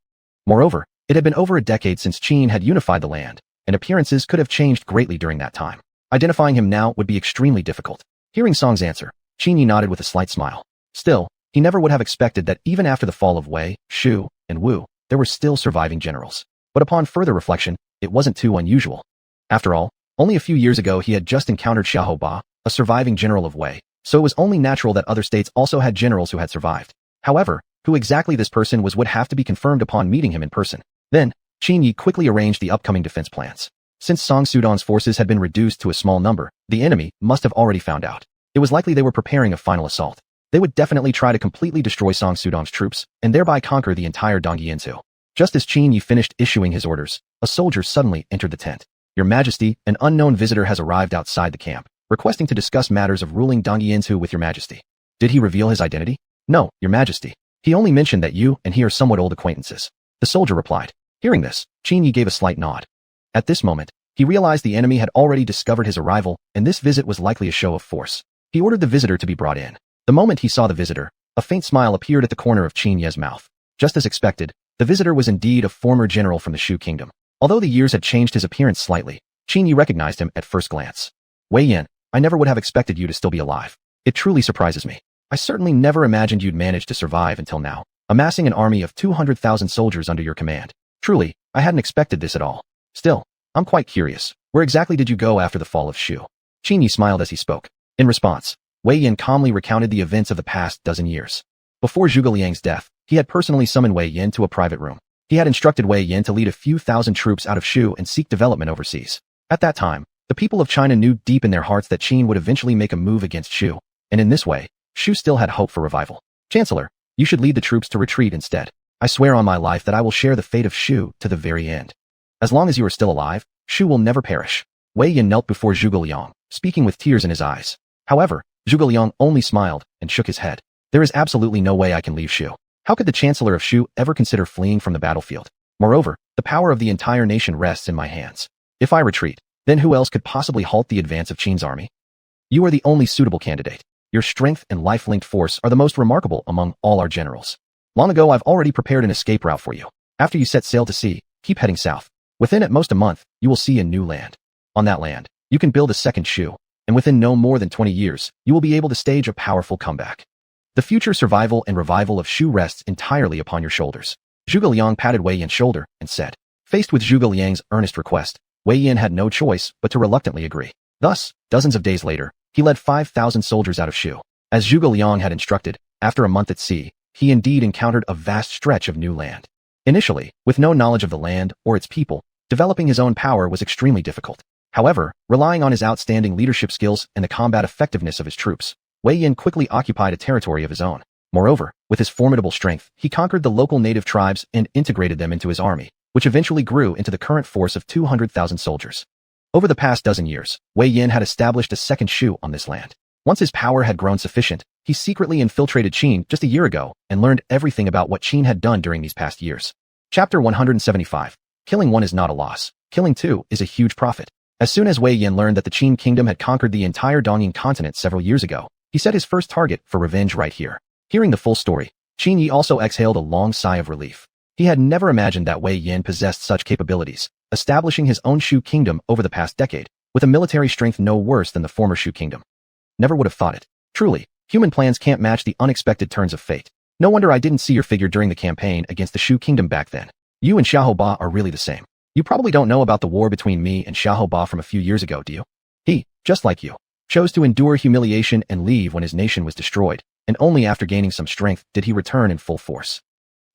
Moreover, it had been over a decade since Qin had unified the land, and appearances could have changed greatly during that time. Identifying him now would be extremely difficult. Hearing Song's answer, Qin Yi nodded with a slight smile. Still, he never would have expected that even after the fall of Wei, Shu, and Wu, there were still surviving generals. But upon further reflection, it wasn't too unusual. After all, only a few years ago he had just encountered Xiahou Ba, a surviving general of Wei, so it was only natural that other states also had generals who had survived. However, who exactly this person was would have to be confirmed upon meeting him in person. Then, Qin Yi quickly arranged the upcoming defense plans. Since Song Sudong's forces had been reduced to a small number, the enemy must have already found out. It was likely they were preparing a final assault. They would definitely try to completely destroy Song Sudong's troops and thereby conquer the entire Dongyianzu. Just as Qin Yi finished issuing his orders, a soldier suddenly entered the tent. Your Majesty, an unknown visitor has arrived outside the camp, requesting to discuss matters of ruling Dongyianzu with Your Majesty. Did he reveal his identity? No, Your Majesty. He only mentioned that you and he are somewhat old acquaintances. The soldier replied. Hearing this, Qin Yi gave a slight nod. At this moment, he realized the enemy had already discovered his arrival, and this visit was likely a show of force. He ordered the visitor to be brought in. The moment he saw the visitor, a faint smile appeared at the corner of Qin Ye's mouth. Just as expected, the visitor was indeed a former general from the Shu kingdom. Although the years had changed his appearance slightly, Qin Yi recognized him at first glance. Wei Yan, I never would have expected you to still be alive. It truly surprises me. I certainly never imagined you'd manage to survive until now, amassing an army of 200,000 soldiers under your command. Truly, I hadn't expected this at all. Still, I'm quite curious. Where exactly did you go after the fall of Shu? Qin Yi smiled as he spoke. In response, Wei Yan calmly recounted the events of the past dozen years. Before Zhuge Liang's death, he had personally summoned Wei Yan to a private room. He had instructed Wei Yan to lead a few thousand troops out of Shu and seek development overseas. At that time, the people of China knew deep in their hearts that Qin would eventually make a move against Shu, and in this way, Shu still had hope for revival. Chancellor, you should lead the troops to retreat instead. I swear on my life that I will share the fate of Shu to the very end. As long as you are still alive, Shu will never perish. Wei Yan knelt before Zhuge Liang, speaking with tears in his eyes. However, Zhuge Liang only smiled and shook his head. There is absolutely no way I can leave Shu. How could the Chancellor of Shu ever consider fleeing from the battlefield? Moreover, the power of the entire nation rests in my hands. If I retreat, then who else could possibly halt the advance of Qin's army? You are the only suitable candidate. Your strength and life-linked force are the most remarkable among all our generals. Long ago, I've already prepared an escape route for you. After you set sail to sea, keep heading south. Within at most a month, you will see a new land. On that land, you can build a second Shu, and within no more than 20 years, you will be able to stage a powerful comeback. The future survival and revival of Shu rests entirely upon your shoulders. Zhuge Liang patted Wei Yan's shoulder and said. Faced with Zhuge Liang's earnest request, Wei Yan had no choice but to reluctantly agree. Thus, dozens of days later, he led 5,000 soldiers out of Shu. As Zhuge Liang had instructed, after a month at sea, he indeed encountered a vast stretch of new land. Initially, with no knowledge of the land or its people, developing his own power was extremely difficult. However, relying on his outstanding leadership skills and the combat effectiveness of his troops, Wei Yan quickly occupied a territory of his own. Moreover, with his formidable strength, he conquered the local native tribes and integrated them into his army, which eventually grew into the current force of 200,000 soldiers. Over the past dozen years, Wei Yan had established a second Shu on this land. Once his power had grown sufficient, he secretly infiltrated Qin just a year ago and learned everything about what Qin had done during these past years. Chapter 175. Killing one is not a loss. Killing two is a huge profit. As soon as Wei Yan learned that the Qin kingdom had conquered the entire Dongying continent several years ago, he set his first target for revenge right here. Hearing the full story, Qin Yi also exhaled a long sigh of relief. He had never imagined that Wei Yan possessed such capabilities, establishing his own Shu kingdom over the past decade, with a military strength no worse than the former Shu kingdom. Never would have thought it. Truly, human plans can't match the unexpected turns of fate. No wonder I didn't see your figure during the campaign against the Shu kingdom back then. You and Xiahou Ba are really the same. You probably don't know about the war between me and Xiahou Ba from a few years ago, do you? He, just like you, chose to endure humiliation and leave when his nation was destroyed, and only after gaining some strength did he return in full force.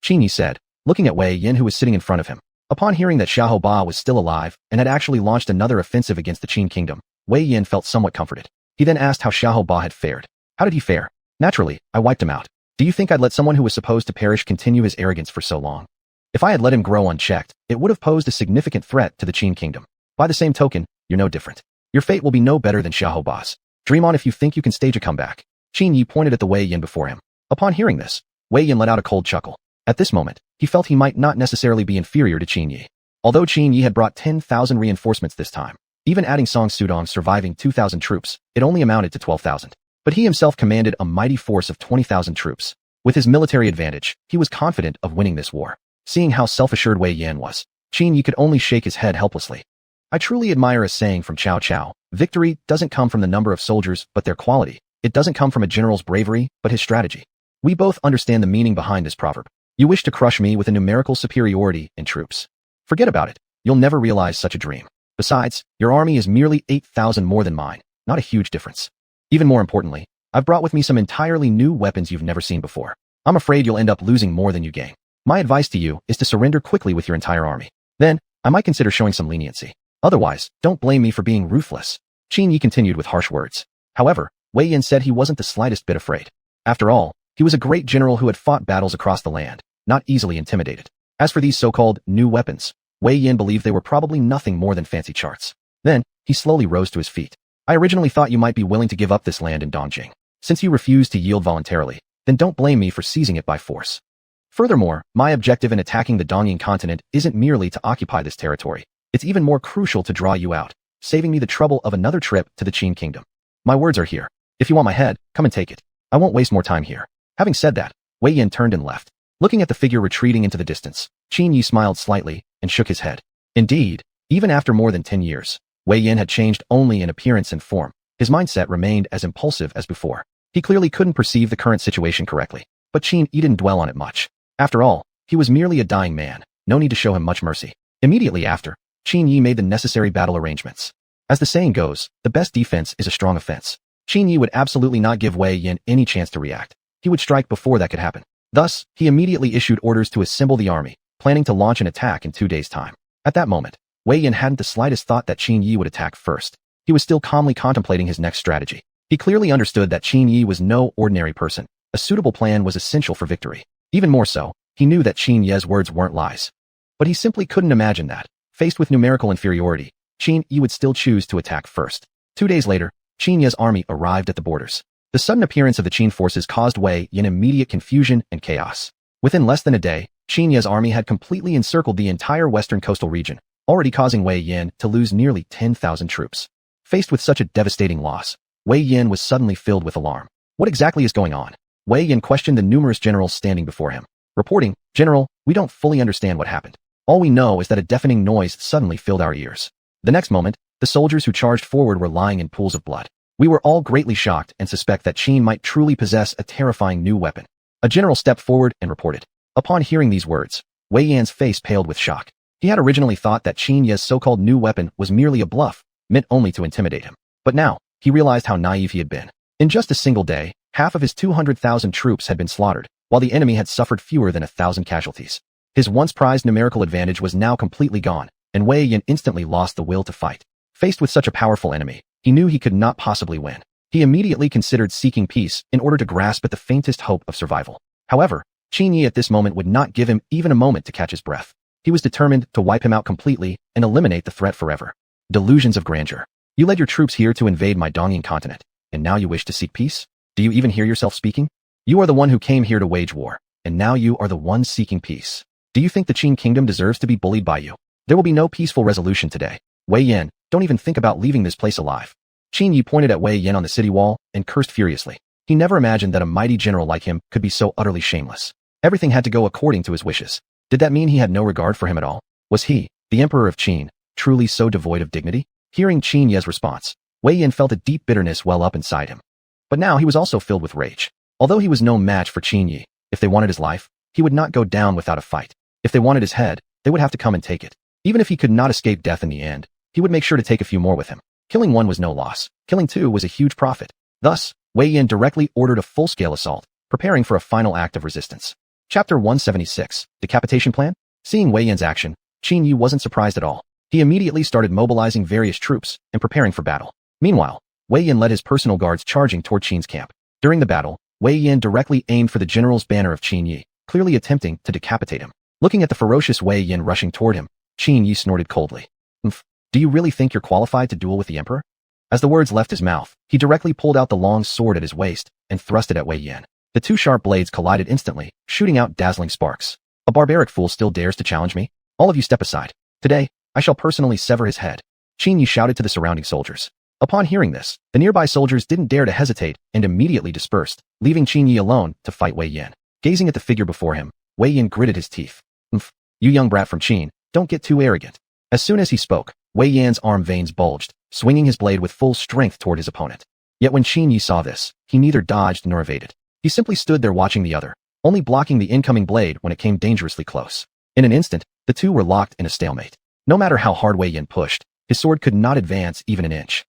Qin Yi said, looking at Wei Yan who was sitting in front of him. Upon hearing that Xiahou Ba was still alive and had actually launched another offensive against the Qin kingdom, Wei Yan felt somewhat comforted. He then asked how Xiahou Ba had fared. How did he fare? Naturally, I wiped him out. Do you think I'd let someone who was supposed to perish continue his arrogance for so long? If I had let him grow unchecked, it would have posed a significant threat to the Qin kingdom. By the same token, you're no different. Your fate will be no better than Xiahou Ba's. Dream on if you think you can stage a comeback. Qin Yi pointed at the Wei Yan before him. Upon hearing this, Wei Yan let out a cold chuckle. At this moment, he felt he might not necessarily be inferior to Qin Yi. Although Qin Yi had brought 10,000 reinforcements this time, even adding Song Sudong's surviving 2,000 troops, it only amounted to 12,000. But he himself commanded a mighty force of 20,000 troops. With his military advantage, he was confident of winning this war. Seeing how self-assured Wei Yan was, Qin Yi could only shake his head helplessly. I truly admire a saying from Cao Cao. Victory doesn't come from the number of soldiers, but their quality. It doesn't come from a general's bravery, but his strategy. We both understand the meaning behind this proverb. You wish to crush me with a numerical superiority in troops. Forget about it. You'll never realize such a dream. Besides, your army is merely 8,000 more than mine. Not a huge difference. Even more importantly, I've brought with me some entirely new weapons you've never seen before. I'm afraid you'll end up losing more than you gain. My advice to you is to surrender quickly with your entire army. Then, I might consider showing some leniency. Otherwise, don't blame me for being ruthless. Qin Yi continued with harsh words. However, Wei Yan said he wasn't the slightest bit afraid. After all, he was a great general who had fought battles across the land, not easily intimidated. As for these so-called new weapons, Wei Yan believed they were probably nothing more than fancy charts. Then, he slowly rose to his feet. I originally thought you might be willing to give up this land in Dongjing. Since you refused to yield voluntarily, then don't blame me for seizing it by force. Furthermore, my objective in attacking the Dongying continent isn't merely to occupy this territory. It's even more crucial to draw you out, saving me the trouble of another trip to the Qin kingdom. My words are here. If you want my head, come and take it. I won't waste more time here. Having said that, Wei Yan turned and left. Looking at the figure retreating into the distance, Qin Yi smiled slightly and shook his head. Indeed, even after more than 10 years, Wei Yan had changed only in appearance and form. His mindset remained as impulsive as before. He clearly couldn't perceive the current situation correctly, but Qin Yi didn't dwell on it much. After all, he was merely a dying man. No need to show him much mercy. Immediately after, Qin Yi made the necessary battle arrangements. As the saying goes, the best defense is a strong offense. Qin Yi would absolutely not give Wei Yan any chance to react. He would strike before that could happen. Thus, he immediately issued orders to assemble the army, planning to launch an attack in 2 days' time. At that moment, Wei Yan hadn't the slightest thought that Qin Yi would attack first. He was still calmly contemplating his next strategy. He clearly understood that Qin Yi was no ordinary person. A suitable plan was essential for victory. Even more so, he knew that Qin Yi's words weren't lies. But he simply couldn't imagine that, faced with numerical inferiority, Qin Yi would still choose to attack first. 2 days later, Qin Yi's army arrived at the borders. The sudden appearance of the Qin forces caused Wei Yan immediate confusion and chaos. Within less than a day, Qin Ye's army had completely encircled the entire western coastal region, already causing Wei Yan to lose nearly 10,000 troops. Faced with such a devastating loss, Wei Yan was suddenly filled with alarm. What exactly is going on? Wei Yan questioned the numerous generals standing before him, reporting, "General, we don't fully understand what happened. All we know is that a deafening noise suddenly filled our ears." The next moment, the soldiers who charged forward were lying in pools of blood. "We were all greatly shocked and suspect that Qin might truly possess a terrifying new weapon." A general stepped forward and reported. Upon hearing these words, Wei Yan's face paled with shock. He had originally thought that Qin Ye's so-called new weapon was merely a bluff, meant only to intimidate him. But now, he realized how naive he had been. In just a single day, half of his 200,000 troops had been slaughtered, while the enemy had suffered fewer than 1,000 casualties. His once prized numerical advantage was now completely gone, and Wei Yan instantly lost the will to fight. Faced with such a powerful enemy, he knew he could not possibly win. He immediately considered seeking peace in order to grasp at the faintest hope of survival. However, Qin Ye at this moment would not give him even a moment to catch his breath. He was determined to wipe him out completely and eliminate the threat forever. Delusions of grandeur. You led your troops here to invade my Dongyan continent, and now you wish to seek peace? Do you even hear yourself speaking? You are the one who came here to wage war, and now you are the one seeking peace. Do you think the Qin kingdom deserves to be bullied by you? There will be no peaceful resolution today. Wei Yan, don't even think about leaving this place alive. Qin Ye pointed at Wei Yan on the city wall and cursed furiously. He never imagined that a mighty general like him could be so utterly shameless. Everything had to go according to his wishes. Did that mean he had no regard for him at all? Was he, the emperor of Qin, truly so devoid of dignity? Hearing Qin Ye's response, Wei Yan felt a deep bitterness well up inside him. But now he was also filled with rage. Although he was no match for Qin Ye, if they wanted his life, he would not go down without a fight. If they wanted his head, they would have to come and take it. Even if he could not escape death in the end, he would make sure to take a few more with him. Killing one was no loss. Killing two was a huge profit. Thus, Wei Yan directly ordered a full-scale assault, preparing for a final act of resistance. Chapter 176, Decapitation Plan? Seeing Wei Yan's action, Qin Ye wasn't surprised at all. He immediately started mobilizing various troops and preparing for battle. Meanwhile, Wei Yan led his personal guards charging toward Qin's camp. During the battle, Wei Yan directly aimed for the general's banner of Qin Ye, clearly attempting to decapitate him. Looking at the ferocious Wei Yan rushing toward him, Qin Ye snorted coldly. Do you really think you're qualified to duel with the emperor? As the words left his mouth, he directly pulled out the long sword at his waist and thrust it at Wei Yan. The two sharp blades collided instantly, shooting out dazzling sparks. A barbaric fool still dares to challenge me? All of you step aside. Today, I shall personally sever his head. Qin Ye shouted to the surrounding soldiers. Upon hearing this, the nearby soldiers didn't dare to hesitate and immediately dispersed, leaving Qin Ye alone to fight Wei Yan. Gazing at the figure before him, Wei Yan gritted his teeth. You young brat from Qin, don't get too arrogant. As soon as he spoke, Wei Yan's arm veins bulged, swinging his blade with full strength toward his opponent. Yet when Qin Ye saw this, he neither dodged nor evaded. He simply stood there watching the other, only blocking the incoming blade when it came dangerously close. In an instant, the two were locked in a stalemate. No matter how hard Wei Yan pushed, his sword could not advance even an inch.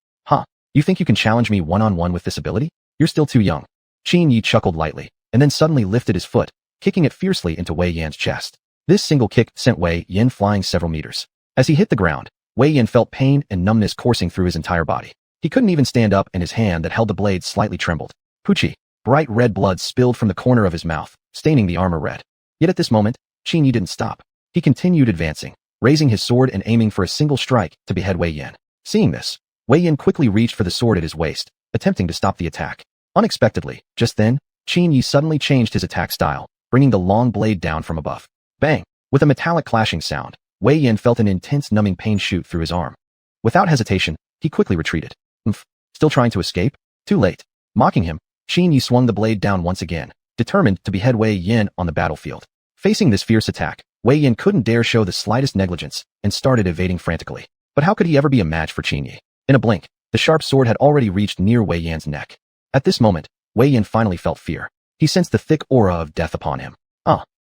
You think you can challenge me one-on-one with this ability? You're still too young. Qin Ye chuckled lightly, and then suddenly lifted his foot, kicking it fiercely into Wei Yan's chest. This single kick sent Wei Yan flying several meters. As he hit the ground, Wei Yan felt pain and numbness coursing through his entire body. He couldn't even stand up, and his hand that held the blade slightly trembled. Poochie. Bright red blood spilled from the corner of his mouth, staining the armor red. Yet at this moment, Qin Ye didn't stop. He continued advancing, raising his sword and aiming for a single strike to behead Wei Yan. Seeing this, Wei Yan quickly reached for the sword at his waist, attempting to stop the attack. Unexpectedly, just then, Qin Ye suddenly changed his attack style, bringing the long blade down from above. Bang! With a metallic clashing sound, Wei Yan felt an intense numbing pain shoot through his arm. Without hesitation, he quickly retreated. Still trying to escape? Too late. Mocking him, Qin Ye swung the blade down once again, determined to behead Wei Yan on the battlefield. Facing this fierce attack, Wei Yan couldn't dare show the slightest negligence and started evading frantically. But how could he ever be a match for Qin Ye? In a blink, the sharp sword had already reached near Wei Yan's neck. At this moment, Wei Yan finally felt fear. He sensed the thick aura of death upon him.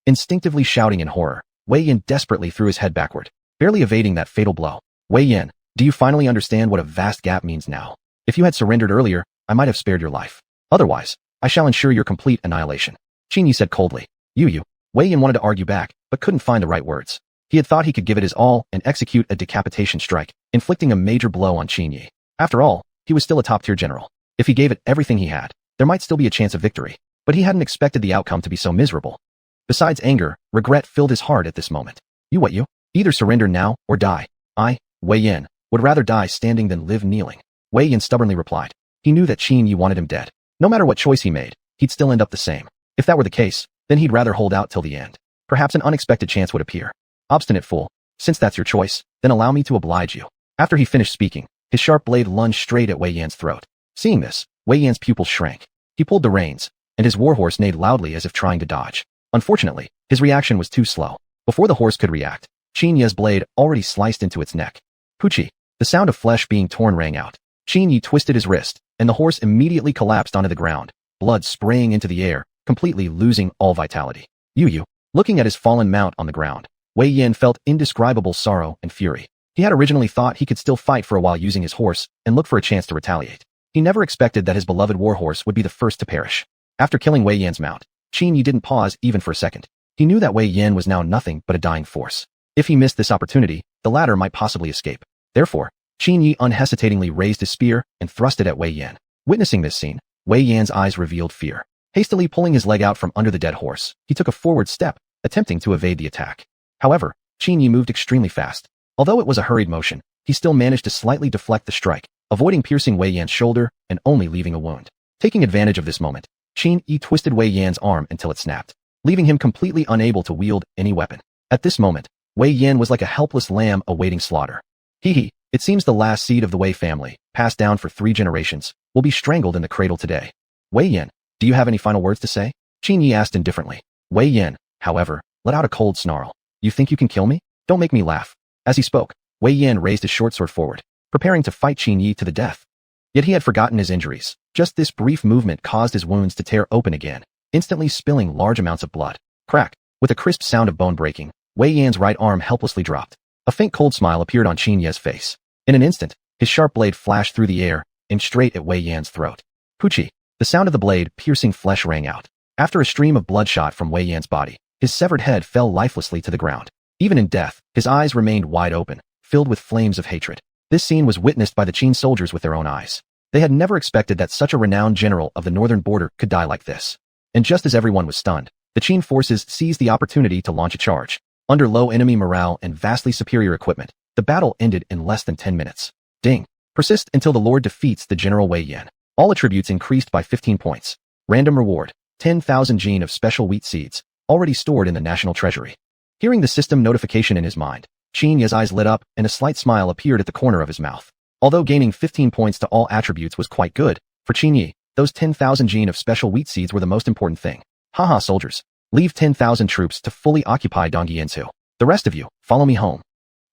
Instinctively shouting in horror, Wei Yan desperately threw his head backward, barely evading that fatal blow. Wei Yan, do you finally understand what a vast gap means now? If you had surrendered earlier, I might have spared your life. Otherwise, I shall ensure your complete annihilation. Qin Ye said coldly. You. Wei Yan wanted to argue back, but couldn't find the right words. He had thought he could give it his all and execute a decapitation strike, inflicting a major blow on Qin Ye. After all, he was still a top-tier general. If he gave it everything he had, there might still be a chance of victory. But he hadn't expected the outcome to be so miserable. Besides anger, regret filled his heart at this moment. You either surrender now or die. I, Wei Yan, would rather die standing than live kneeling. Wei Yan stubbornly replied. He knew that Qin Ye wanted him dead. No matter what choice he made, he'd still end up the same. If that were the case, then he'd rather hold out till the end. Perhaps an unexpected chance would appear. Obstinate fool. Since that's your choice, then allow me to oblige you. After he finished speaking, his sharp blade lunged straight at Wei Yan's throat. Seeing this, Wei Yan's pupils shrank. He pulled the reins, and his warhorse neighed loudly as if trying to dodge. Unfortunately, his reaction was too slow. Before the horse could react, Qin Ye's blade already sliced into its neck. Poochie! The sound of flesh being torn rang out. Qin Ye twisted his wrist, and the horse immediately collapsed onto the ground, blood spraying into the air, completely losing all vitality. Yu, looking at his fallen mount on the ground, Wei Yan felt indescribable sorrow and fury. He had originally thought he could still fight for a while using his horse and look for a chance to retaliate. He never expected that his beloved warhorse would be the first to perish. After killing Wei Yan's mount, Qin Ye didn't pause even for a second. He knew that Wei Yan was now nothing but a dying force. If he missed this opportunity, the latter might possibly escape. Therefore, Qin Ye unhesitatingly raised his spear and thrust it at Wei Yan. Witnessing this scene, Wei Yan's eyes revealed fear. Hastily pulling his leg out from under the dead horse, he took a forward step, attempting to evade the attack. However, Qin Ye moved extremely fast. Although it was a hurried motion, he still managed to slightly deflect the strike, avoiding piercing Wei Yan's shoulder and only leaving a wound. Taking advantage of this moment, Qin Ye twisted Wei Yan's arm until it snapped, leaving him completely unable to wield any weapon. At this moment, Wei Yan was like a helpless lamb awaiting slaughter. It seems the last seed of the Wei family, passed down for 3 generations, will be strangled in the cradle today. Wei Yan, do you have any final words to say? Qin Ye asked indifferently. Wei Yan, however, let out a cold snarl. You think you can kill me? Don't make me laugh. As he spoke, Wei Yan raised his short sword forward, preparing to fight Qin Ye to the death. Yet he had forgotten his injuries. Just this brief movement caused his wounds to tear open again, instantly spilling large amounts of blood. Crack! With a crisp sound of bone breaking, Wei Yan's right arm helplessly dropped. A faint cold smile appeared on Qin Ye's face. In an instant, his sharp blade flashed through the air, aimed straight at Wei Yan's throat. Poochie! The sound of the blade piercing flesh rang out. After a stream of blood shot from Wei Yan's body, his severed head fell lifelessly to the ground. Even in death, his eyes remained wide open, filled with flames of hatred. This scene was witnessed by the Qin soldiers with their own eyes. They had never expected that such a renowned general of the northern border could die like this. And just as everyone was stunned, the Qin forces seized the opportunity to launch a charge. Under low enemy morale and vastly superior equipment, the battle ended in less than 10 minutes. Ding! Persist until the Lord defeats the General Wei Yan. All attributes increased by 15 points. Random reward, 10,000 gene of special wheat seeds, already stored in the national treasury. Hearing the system notification in his mind, Qin Ye's eyes lit up and a slight smile appeared at the corner of his mouth. Although gaining 15 points to all attributes was quite good, for Qin Ye, those 10,000 gene of special wheat seeds were the most important thing. Haha soldiers, leave 10,000 troops to fully occupy Dongyansu. The rest of you, follow me home.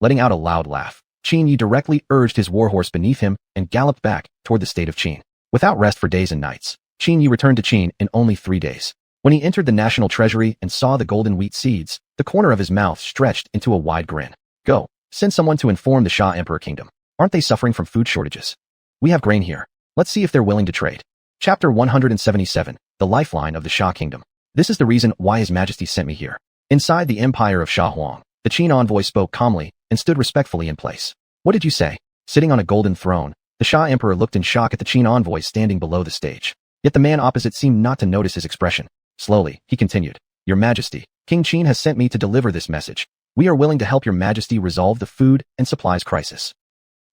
Letting out a loud laugh, Qin Ye directly urged his warhorse beneath him and galloped back toward the state of Qin. Without rest for days and nights, Qin Ye returned to Qin in only 3 days. When he entered the national treasury and saw the golden wheat seeds, the corner of his mouth stretched into a wide grin. Go, send someone to inform the Sha Emperor Kingdom. Aren't they suffering from food shortages? We have grain here. Let's see if they're willing to trade. Chapter 177, The Lifeline of the Sha Kingdom. This is the reason why His Majesty sent me here. Inside the empire of Sha Huang, the Qin envoy spoke calmly and stood respectfully in place. What did you say? Sitting on a golden throne, the Sha Emperor looked in shock at the Qin envoy standing below the stage. Yet the man opposite seemed not to notice his expression. Slowly, he continued. Your Majesty, King Qin has sent me to deliver this message. We are willing to help your Majesty resolve the food and supplies crisis.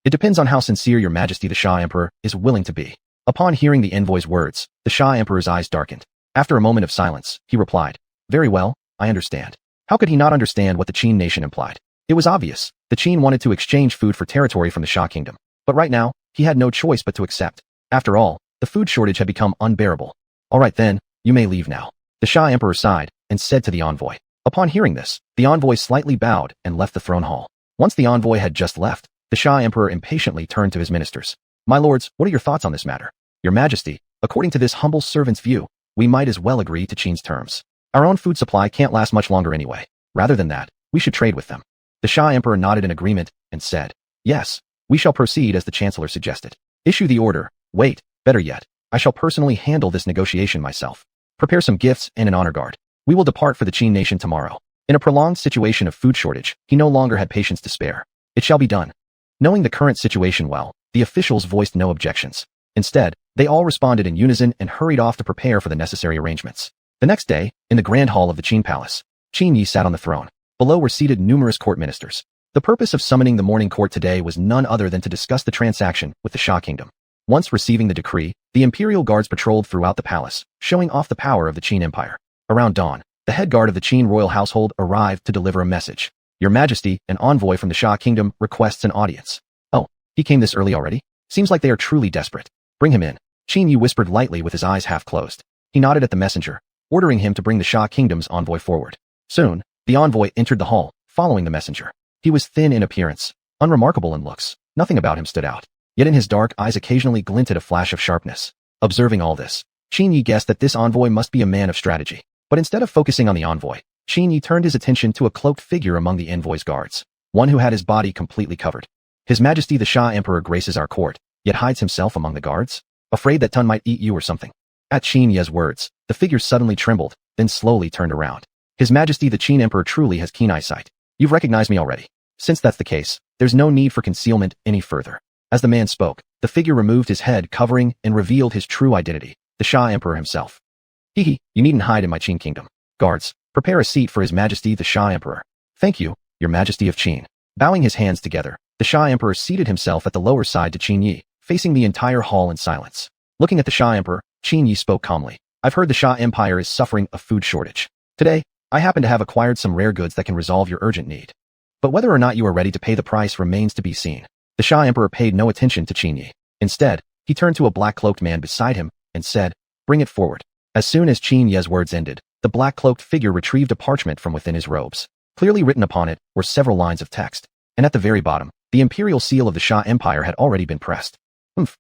It depends on how sincere your Majesty the Sha Emperor is willing to be. Upon hearing the envoy's words, the Sha Emperor's eyes darkened. After a moment of silence, he replied, Very well, I understand. How could he not understand what the Qin nation implied? It was obvious. The Qin wanted to exchange food for territory from the Sha Kingdom. But right now, he had no choice but to accept. After all, the food shortage had become unbearable. All right then, you may leave now. The Sha Emperor sighed and said to the envoy. Upon hearing this, the envoy slightly bowed and left the throne hall. Once the envoy had just left, the Sha Emperor impatiently turned to his ministers. My lords, what are your thoughts on this matter? Your Majesty, according to this humble servant's view, we might as well agree to Qin's terms. Our own food supply can't last much longer anyway. Rather than that, we should trade with them. The Sha Emperor nodded in agreement and said, Yes, we shall proceed as the Chancellor suggested. Issue the order. Wait, better yet, I shall personally handle this negotiation myself. Prepare some gifts and an honor guard. We will depart for the Qin nation tomorrow. In a prolonged situation of food shortage, he no longer had patience to spare. It shall be done. Knowing the current situation well, the officials voiced no objections. Instead, they all responded in unison and hurried off to prepare for the necessary arrangements. The next day, in the grand hall of the Qin palace, Qin Ye sat on the throne. Below were seated numerous court ministers. The purpose of summoning the morning court today was none other than to discuss the transaction with the Sha Kingdom. Once receiving the decree, the imperial guards patrolled throughout the palace, showing off the power of the Qin Empire. Around dawn, the head guard of the Qin royal household arrived to deliver a message. Your Majesty, an envoy from the Xia Kingdom requests an audience. Oh, he came this early already? Seems like they are truly desperate. Bring him in. Qin Yi whispered lightly with his eyes half closed. He nodded at the messenger, ordering him to bring the Xia Kingdom's envoy forward. Soon, the envoy entered the hall, following the messenger. He was thin in appearance, unremarkable in looks. Nothing about him stood out. Yet in his dark eyes occasionally glinted a flash of sharpness. Observing all this, Qin Yi guessed that this envoy must be a man of strategy. But instead of focusing on the envoy, Qin Yi turned his attention to a cloaked figure among the envoy's guards, one who had his body completely covered. His Majesty the Xia Emperor graces our court, yet hides himself among the guards? Afraid that Tun might eat you or something? At Qin Ye's words, the figure suddenly trembled, then slowly turned around. His Majesty the Qin Emperor truly has keen eyesight. You've recognized me already. Since that's the case, there's no need for concealment any further. As the man spoke, the figure removed his head covering and revealed his true identity, the Xia Emperor himself. Hee, you needn't hide in my Qin kingdom. Guards, prepare a seat for His Majesty the Xia Emperor. Thank you, Your Majesty of Qin. Bowing his hands together, the Xia Emperor seated himself at the lower side to Qin Yi, facing the entire hall in silence. Looking at the Xia Emperor, Qin Yi spoke calmly. I've heard the Xia Empire is suffering a food shortage. Today, I happen to have acquired some rare goods that can resolve your urgent need. But whether or not you are ready to pay the price remains to be seen. The Xia Emperor paid no attention to Qin Yi. Instead, he turned to a black-cloaked man beside him and said, Bring it forward. As soon as Qin Yi's words ended, the black-cloaked figure retrieved a parchment from within his robes. Clearly written upon it were several lines of text, and at the very bottom, the imperial seal of the Xia Empire had already been pressed.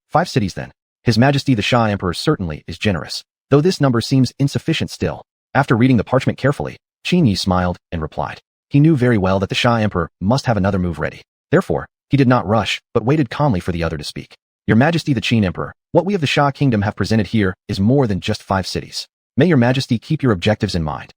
5 cities then. His Majesty the Xia Emperor certainly is generous, though this number seems insufficient still. After reading the parchment carefully, Qin Yi smiled and replied. He knew very well that the Xia Emperor must have another move ready. Therefore, he did not rush, but waited calmly for the other to speak. Your Majesty the Qin Emperor, what we of the Xia Kingdom have presented here is more than just 5 cities. May Your Majesty keep your objectives in mind.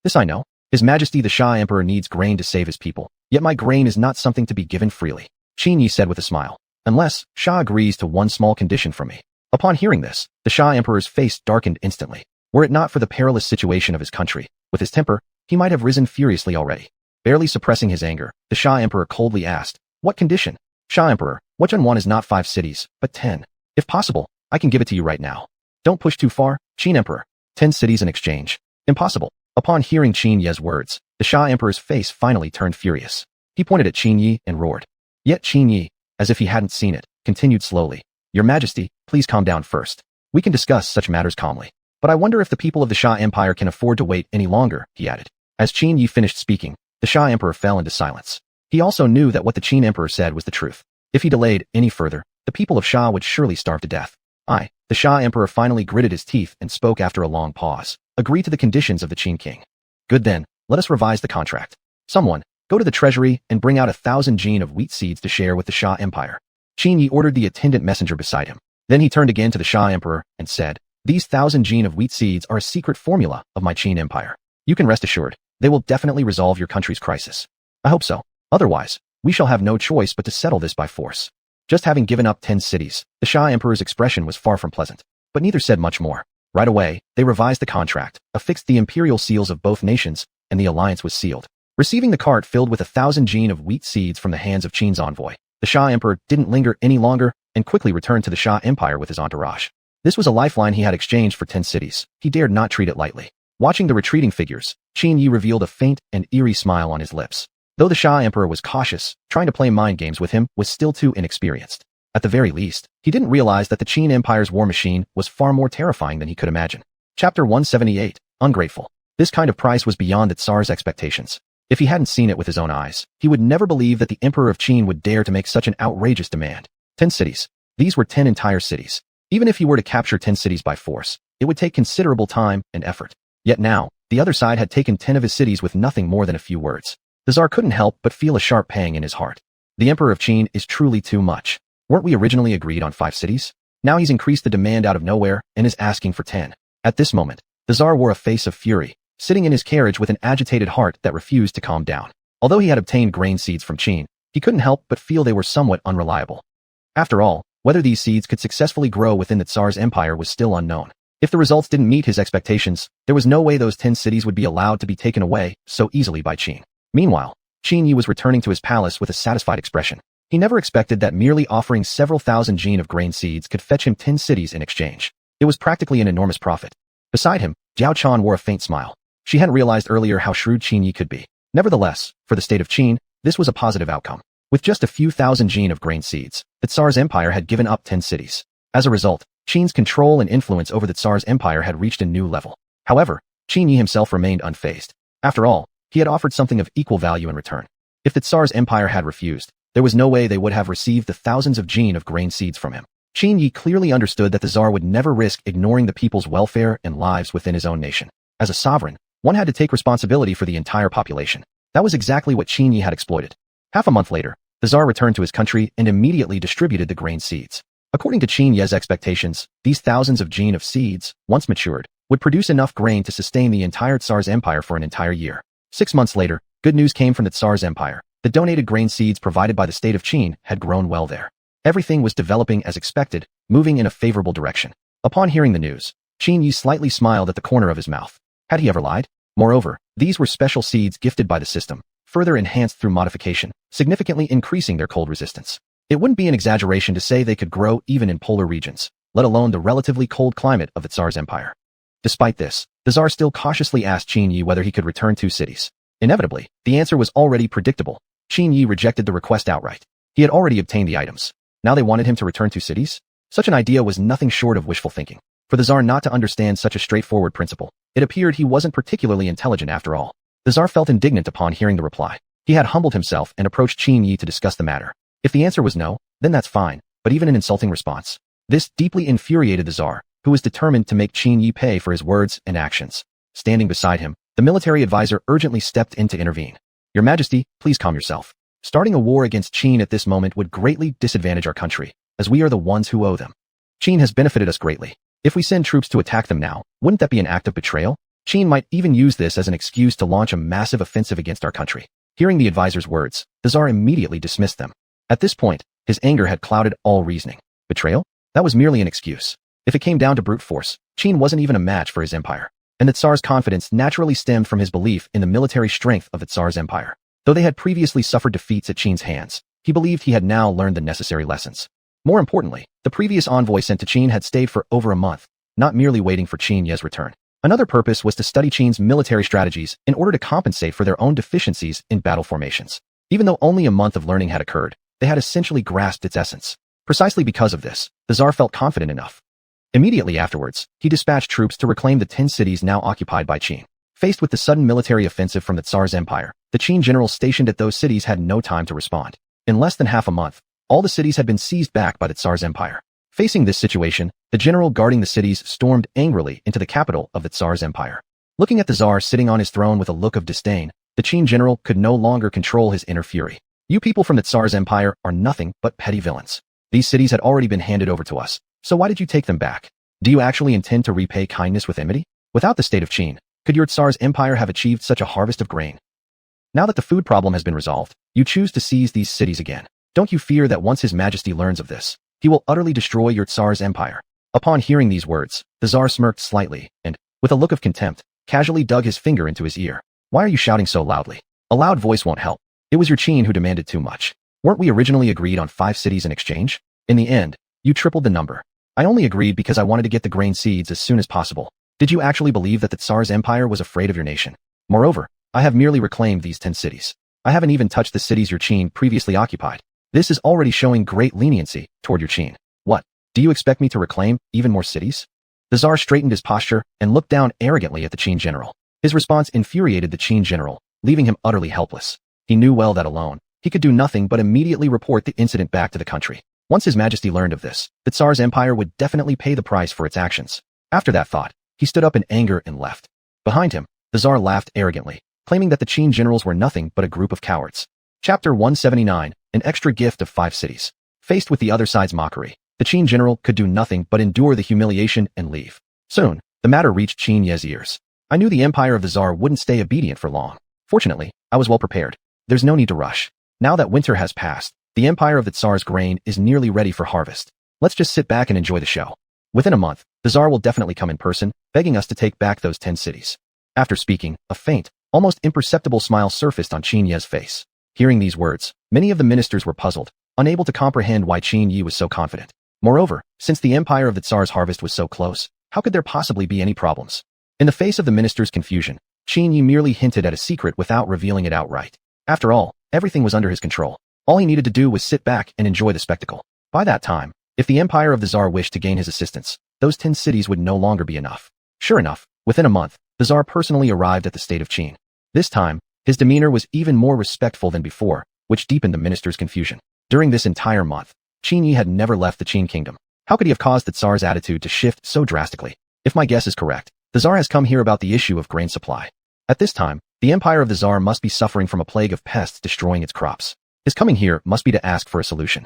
This I know. His Majesty the Xia Emperor needs grain to save his people, yet my grain is not something to be given freely. Qin Yi said with a smile. Unless Xia agrees to one small condition from me. Upon hearing this, the Xia Emperor's face darkened instantly. Were it not for the perilous situation of his country, with his temper, he might have risen furiously already. Barely suppressing his anger, the Xia Emperor coldly asked, What condition? Xia Emperor, what I want is not 5 cities, but 10. If possible, I can give it to you right now. Don't push too far, Qin Emperor. 10 cities in exchange. Impossible. Upon hearing Qin Yi's words, the Xia Emperor's face finally turned furious. He pointed at Qin Yi and roared. Yet Qin Yi, as if he hadn't seen it, continued slowly. Your Majesty, please calm down first. We can discuss such matters calmly. But I wonder if the people of the Xia Empire can afford to wait any longer, he added. As Qin Yi finished speaking, the Xia Emperor fell into silence. He also knew that what the Qin Emperor said was the truth. If he delayed any further, the people of Xia would surely starve to death. The Xia Emperor finally gritted his teeth and spoke after a long pause. Agree to the conditions of the Qin King. Good then, let us revise the contract. Someone, go to the treasury and bring out 1,000 jin of wheat seeds to share with the Xia Empire. Qin Yi ordered the attendant messenger beside him. Then he turned again to the Xia Emperor and said, These 1,000 jin of wheat seeds are a secret formula of my Qin Empire. You can rest assured, they will definitely resolve your country's crisis. I hope so. Otherwise, we shall have no choice but to settle this by force. Just having given up 10 cities, the Xia Emperor's expression was far from pleasant. But neither said much more. Right away, they revised the contract, affixed the imperial seals of both nations, and the alliance was sealed. Receiving the cart filled with 1,000 jin of wheat seeds from the hands of Qin's envoy, the Xia Emperor didn't linger any longer and quickly returned to the Xia Empire with his entourage. This was a lifeline he had exchanged for 10 cities. He dared not treat it lightly. Watching the retreating figures, Qin Yi revealed a faint and eerie smile on his lips. Though the Xia Emperor was cautious, trying to play mind games with him was still too inexperienced. At the very least, he didn't realize that the Qin Empire's war machine was far more terrifying than he could imagine. Chapter 178, Ungrateful. This kind of price was beyond the Tsar's expectations. If he hadn't seen it with his own eyes, he would never believe that the Emperor of Qin would dare to make such an outrageous demand. 10 cities. These were 10 entire cities. Even if he were to capture 10 cities by force, it would take considerable time and effort. Yet now, the other side had taken 10 of his cities with nothing more than a few words. The Tsar couldn't help but feel a sharp pang in his heart. The Emperor of Qin is truly too much. Weren't we originally agreed on 5 cities? Now he's increased the demand out of nowhere and is asking for 10. At this moment, the Tsar wore a face of fury, sitting in his carriage with an agitated heart that refused to calm down. Although he had obtained grain seeds from Qin, he couldn't help but feel they were somewhat unreliable. After all, whether these seeds could successfully grow within the Tsar's empire was still unknown. If the results didn't meet his expectations, there was no way those 10 cities would be allowed to be taken away so easily by Qin. Meanwhile, Qin Yi was returning to his palace with a satisfied expression. He never expected that merely offering several thousand jin of grain seeds could fetch him 10 cities in exchange. It was practically an enormous profit. Beside him, Zhao Chan wore a faint smile. She hadn't realized earlier how shrewd Qin Yi could be. Nevertheless, for the state of Qin, this was a positive outcome. With just a few thousand jin of grain seeds, the Tsar's empire had given up 10 cities. As a result, Qin's control and influence over the Tsar's empire had reached a new level. However, Qin Yi himself remained unfazed. After all, he had offered something of equal value in return. If the Tsar's empire had refused, there was no way they would have received the thousands of jin of grain seeds from him. Qin Yi clearly understood that the Tsar would never risk ignoring the people's welfare and lives within his own nation. As a sovereign, one had to take responsibility for the entire population. That was exactly what Qin Yi had exploited. Half a month later, the Tsar returned to his country and immediately distributed the grain seeds. According to Qin Yi's expectations, these thousands of jin of seeds, once matured, would produce enough grain to sustain the entire Tsar's empire for an entire year. 6 months later, good news came from the Tsar's empire. The donated grain seeds provided by the state of Qin had grown well there. Everything was developing as expected, moving in a favorable direction. Upon hearing the news, Qin Yi slightly smiled at the corner of his mouth. Had he ever lied? Moreover, these were special seeds gifted by the system, further enhanced through modification, significantly increasing their cold resistance. It wouldn't be an exaggeration to say they could grow even in polar regions, let alone the relatively cold climate of the Tsar's empire. Despite this, the Tsar still cautiously asked Qin Yi whether he could return 2 cities. Inevitably, the answer was already predictable. Qin Yi rejected the request outright. He had already obtained the items. Now they wanted him to return 2 cities? Such an idea was nothing short of wishful thinking. For the Tsar not to understand such a straightforward principle, it appeared he wasn't particularly intelligent after all. The Tsar felt indignant upon hearing the reply. He had humbled himself and approached Qin Yi to discuss the matter. If the answer was no, then that's fine, but even an insulting response. This deeply infuriated the Tsar, who was determined to make Qin Yi pay for his words and actions. Standing beside him, the military advisor urgently stepped in to intervene. Your Majesty, please calm yourself. Starting a war against Qin at this moment would greatly disadvantage our country, as we are the ones who owe them. Qin has benefited us greatly. If we send troops to attack them now, wouldn't that be an act of betrayal? Qin might even use this as an excuse to launch a massive offensive against our country. Hearing the advisor's words, the Tsar immediately dismissed them. At this point, his anger had clouded all reasoning. Betrayal? That was merely an excuse. If it came down to brute force, Qin wasn't even a match for his empire. And the Tsar's confidence naturally stemmed from his belief in the military strength of the Tsar's empire. Though they had previously suffered defeats at Qin's hands, he believed he had now learned the necessary lessons. More importantly, the previous envoy sent to Qin had stayed for over a month, not merely waiting for Qin Yi's return. Another purpose was to study Qin's military strategies in order to compensate for their own deficiencies in battle formations. Even though only a month of learning had occurred, they had essentially grasped its essence. Precisely because of this, the Tsar felt confident enough. Immediately afterwards, he dispatched troops to reclaim the 10 cities now occupied by Qin. Faced with the sudden military offensive from the Tsar's empire, the Qin generals stationed at those cities had no time to respond. In less than half a month, all the cities had been seized back by the Tsar's empire. Facing this situation, the general guarding the cities stormed angrily into the capital of the Tsar's empire. Looking at the Tsar sitting on his throne with a look of disdain, the Qin general could no longer control his inner fury. You people from the Tsar's empire are nothing but petty villains. These cities had already been handed over to us, so why did you take them back? Do you actually intend to repay kindness with enmity? Without the state of Qin, could your Tsar's empire have achieved such a harvest of grain? Now that the food problem has been resolved, you choose to seize these cities again. Don't you fear that once His Majesty learns of this, he will utterly destroy your Tsar's empire? Upon hearing these words, the Tsar smirked slightly and, with a look of contempt, casually dug his finger into his ear. Why are you shouting so loudly? A loud voice won't help. It was your Qin who demanded too much. Weren't we originally agreed on 5 cities in exchange? In the end, you tripled the number. I only agreed because I wanted to get the grain seeds as soon as possible. Did you actually believe that the Tsar's empire was afraid of your nation? Moreover, I have merely reclaimed these 10 cities. I haven't even touched the cities your Qin previously occupied. This is already showing great leniency toward your Qin. What? Do you expect me to reclaim even more cities? The Tsar straightened his posture and looked down arrogantly at the Qin general. His response infuriated the Qin general, leaving him utterly helpless. He knew well that alone, he could do nothing but immediately report the incident back to the country. Once His Majesty learned of this, the Tsar's empire would definitely pay the price for its actions. After that thought, he stood up in anger and left. Behind him, the Tsar laughed arrogantly, claiming that the Qin generals were nothing but a group of cowards. Chapter 179, an extra gift of 5 cities. Faced with the other side's mockery, the Qin general could do nothing but endure the humiliation and leave. Soon, the matter reached Qin Yi's ears. I knew the empire of the Tsar wouldn't stay obedient for long. Fortunately, I was well prepared. There's no need to rush. Now that winter has passed, the empire of the Tsar's grain is nearly ready for harvest. Let's just sit back and enjoy the show. Within a month, the Tsar will definitely come in person, begging us to take back those 10 cities. After speaking, a faint, almost imperceptible smile surfaced on Qin Yi's face. Hearing these words, many of the ministers were puzzled, unable to comprehend why Qin Yi was so confident. Moreover, since the empire of the Tsar's harvest was so close, how could there possibly be any problems? In the face of the ministers' confusion, Qin Yi merely hinted at a secret without revealing it outright. After all, everything was under his control. All he needed to do was sit back and enjoy the spectacle. By that time, if the empire of the Tsar wished to gain his assistance, those 10 cities would no longer be enough. Sure enough, within a month, the Tsar personally arrived at the state of Qin. This time, his demeanor was even more respectful than before, which deepened the minister's confusion. During this entire month, Qin Yi had never left the Qin kingdom. How could he have caused the Tsar's attitude to shift so drastically? If my guess is correct, the Tsar has come here about the issue of grain supply. At this time, the empire of the Tsar must be suffering from a plague of pests destroying its crops. His coming here must be to ask for a solution.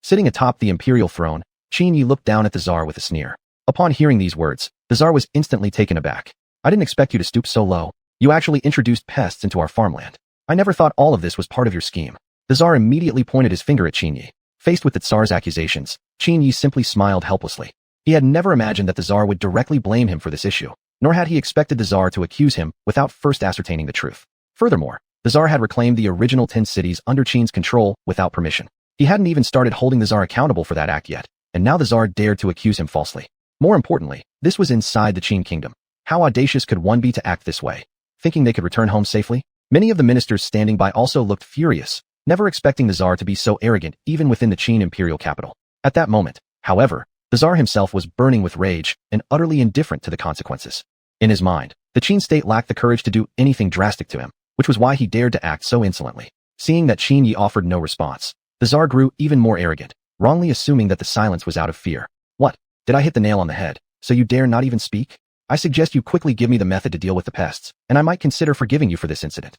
Sitting atop the imperial throne, Qin Yi looked down at the Tsar with a sneer. Upon hearing these words, the Tsar was instantly taken aback. I didn't expect you to stoop so low. You actually introduced pests into our farmland. I never thought all of this was part of your scheme. The Tsar immediately pointed his finger at Qin Yi. Faced with the Tsar's accusations, Qin Yi simply smiled helplessly. He had never imagined that the Tsar would directly blame him for this issue, nor had he expected the Tsar to accuse him without first ascertaining the truth. Furthermore, the Tsar had reclaimed the original 10 cities under Qin's control without permission. He hadn't even started holding the Tsar accountable for that act yet, and now the Tsar dared to accuse him falsely. More importantly, this was inside the Qin kingdom. How audacious could one be to act this way? Thinking they could return home safely? Many of the ministers standing by also looked furious, never expecting the Tsar to be so arrogant even within the Qin imperial capital. At that moment, however, the Tsar himself was burning with rage and utterly indifferent to the consequences. In his mind, the Qin state lacked the courage to do anything drastic to him, which was why he dared to act so insolently. Seeing that Qin Yi offered no response, the Tsar grew even more arrogant, wrongly assuming that the silence was out of fear. What? Did I hit the nail on the head? So you dare not even speak? I suggest you quickly give me the method to deal with the pests, and I might consider forgiving you for this incident.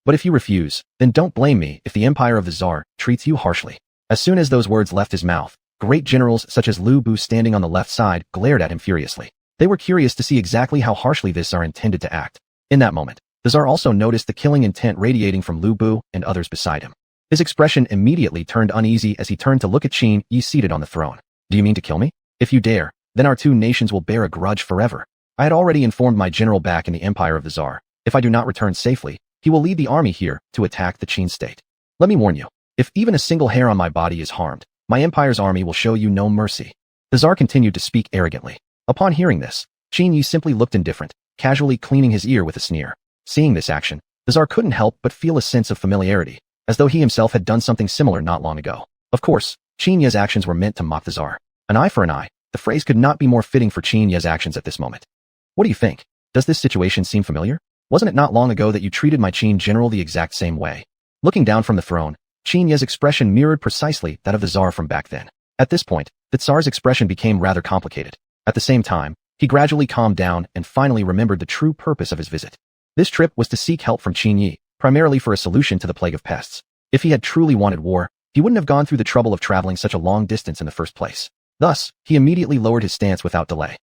But if you refuse, then don't blame me if the empire of the Tsar treats you harshly. As soon as those words left his mouth, great generals such as Lu Bu standing on the left side glared at him furiously. They were curious to see exactly how harshly this Tsar intended to act. In that moment, the Tsar also noticed the killing intent radiating from Lu Bu and others beside him. His expression immediately turned uneasy as he turned to look at Qin Yi seated on the throne. Do you mean to kill me? If you dare, then our two nations will bear a grudge forever. I had already informed my general back in the empire of the Tsar. If I do not return safely, he will lead the army here to attack the Qin state. Let me warn you, if even a single hair on my body is harmed, my empire's army will show you no mercy. The Tsar continued to speak arrogantly. Upon hearing this, Qin Yi simply looked indifferent, casually cleaning his ear with a sneer. Seeing this action, the Tsar couldn't help but feel a sense of familiarity, as though he himself had done something similar not long ago. Of course, Qin Yi's actions were meant to mock the Tsar. An eye for an eye, the phrase could not be more fitting for Qin Yi's actions at this moment. What do you think? Does this situation seem familiar? Wasn't it not long ago that you treated my Qin general the exact same way? Looking down from the throne, Qin Yi's expression mirrored precisely that of the Tsar from back then. At this point, the Tsar's expression became rather complicated. At the same time, he gradually calmed down and finally remembered the true purpose of his visit. This trip was to seek help from Qin Yi, primarily for a solution to the plague of pests. If he had truly wanted war, he wouldn't have gone through the trouble of traveling such a long distance in the first place. Thus, he immediately lowered his stance without delay.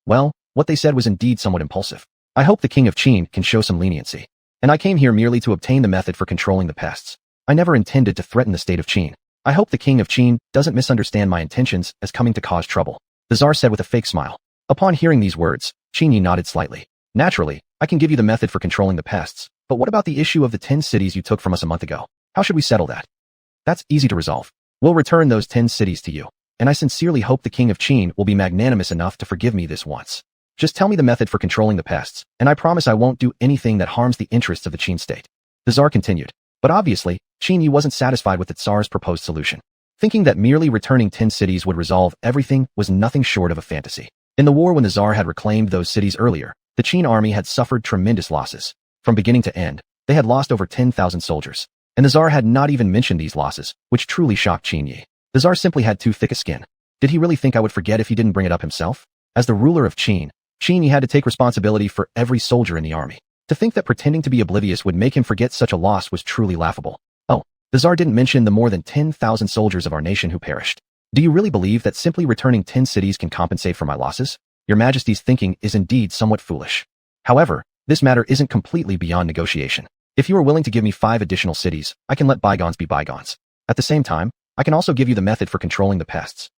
Well, what they said was indeed somewhat impulsive. I hope the king of Qin can show some leniency. And I came here merely to obtain the method for controlling the pests. I never intended to threaten the state of Qin. I hope the king of Qin doesn't misunderstand my intentions as coming to cause trouble. The Tsar said with a fake smile. Upon hearing these words, Qin Yi nodded slightly. Naturally, I can give you the method for controlling the pests, but what about the issue of the 10 cities you took from us a month ago? How should we settle that? That's easy to resolve. We'll return those 10 cities to you, and I sincerely hope the king of Qin will be magnanimous enough to forgive me this once. Just tell me the method for controlling the pests, and I promise I won't do anything that harms the interests of the Qin state. The Tsar continued. But obviously, Qin Yi wasn't satisfied with the Tsar's proposed solution. Thinking that merely returning 10 cities would resolve everything was nothing short of a fantasy. In the war when the Tsar had reclaimed those cities earlier, the Qin army had suffered tremendous losses. From beginning to end, they had lost over 10,000 soldiers. And the Tsar had not even mentioned these losses, which truly shocked Qin Yi. The Tsar simply had too thick a skin. Did he really think I would forget if he didn't bring it up himself? As the ruler of Qin Yi had to take responsibility for every soldier in the army. To think that pretending to be oblivious would make him forget such a loss was truly laughable. Oh, the Tsar didn't mention the more than 10,000 soldiers of our nation who perished. Do you really believe that simply returning 10 cities can compensate for my losses? Your Majesty's thinking is indeed somewhat foolish. However, this matter isn't completely beyond negotiation. If you are willing to give me 5 additional cities, I can let bygones be bygones. At the same time, I can also give you the method for controlling the pests.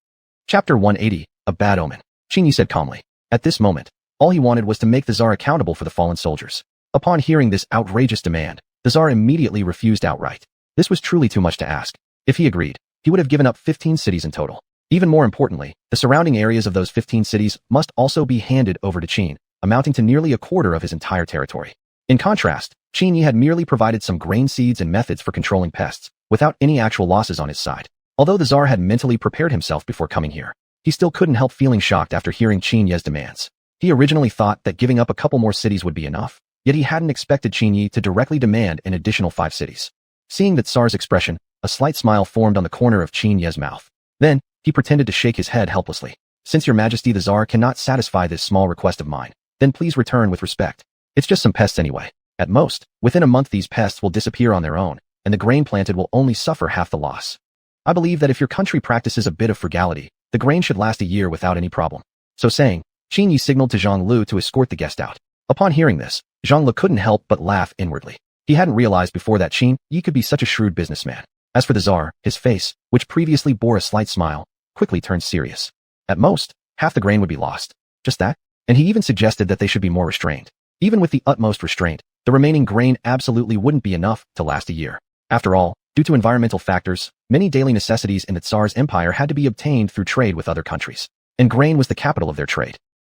Chapter 180, A Bad Omen. Qin Yi said calmly. At this moment, all he wanted was to make the Tsar accountable for the fallen soldiers. Upon hearing this outrageous demand, the Tsar immediately refused outright. This was truly too much to ask. If he agreed, he would have given up 15 cities in total. Even more importantly, the surrounding areas of those 15 cities must also be handed over to Qin, amounting to nearly a quarter of his entire territory. In contrast, Qin Yi had merely provided some grain seeds and methods for controlling pests, without any actual losses on his side. Although the Tsar had mentally prepared himself before coming here, he still couldn't help feeling shocked after hearing Qin Yi's demands. He originally thought that giving up a couple more cities would be enough, yet he hadn't expected Qin Yi to directly demand an additional 5 cities. Seeing the Tsar's expression, a slight smile formed on the corner of Qin Yi's mouth. Then, he pretended to shake his head helplessly. Since Your Majesty the Tsar cannot satisfy this small request of mine, then please return with respect. It's just some pests anyway. At most, within a month these pests will disappear on their own, and the grain planted will only suffer half the loss. I believe that if your country practices a bit of frugality, the grain should last a year without any problem. So saying, Qin Yi signaled to Zhang Lu to escort the guest out. Upon hearing this, Zhang Lu couldn't help but laugh inwardly. He hadn't realized before that Qin Yi could be such a shrewd businessman. As for the Tsar, his face, which previously bore a slight smile, quickly turned serious. At most, half the grain would be lost. Just that? And he even suggested that they should be more restrained. Even with the utmost restraint, the remaining grain absolutely wouldn't be enough to last a year. After all, due to environmental factors, many daily necessities in the Tsar's empire had to be obtained through trade with other countries. And grain was the capital of their trade.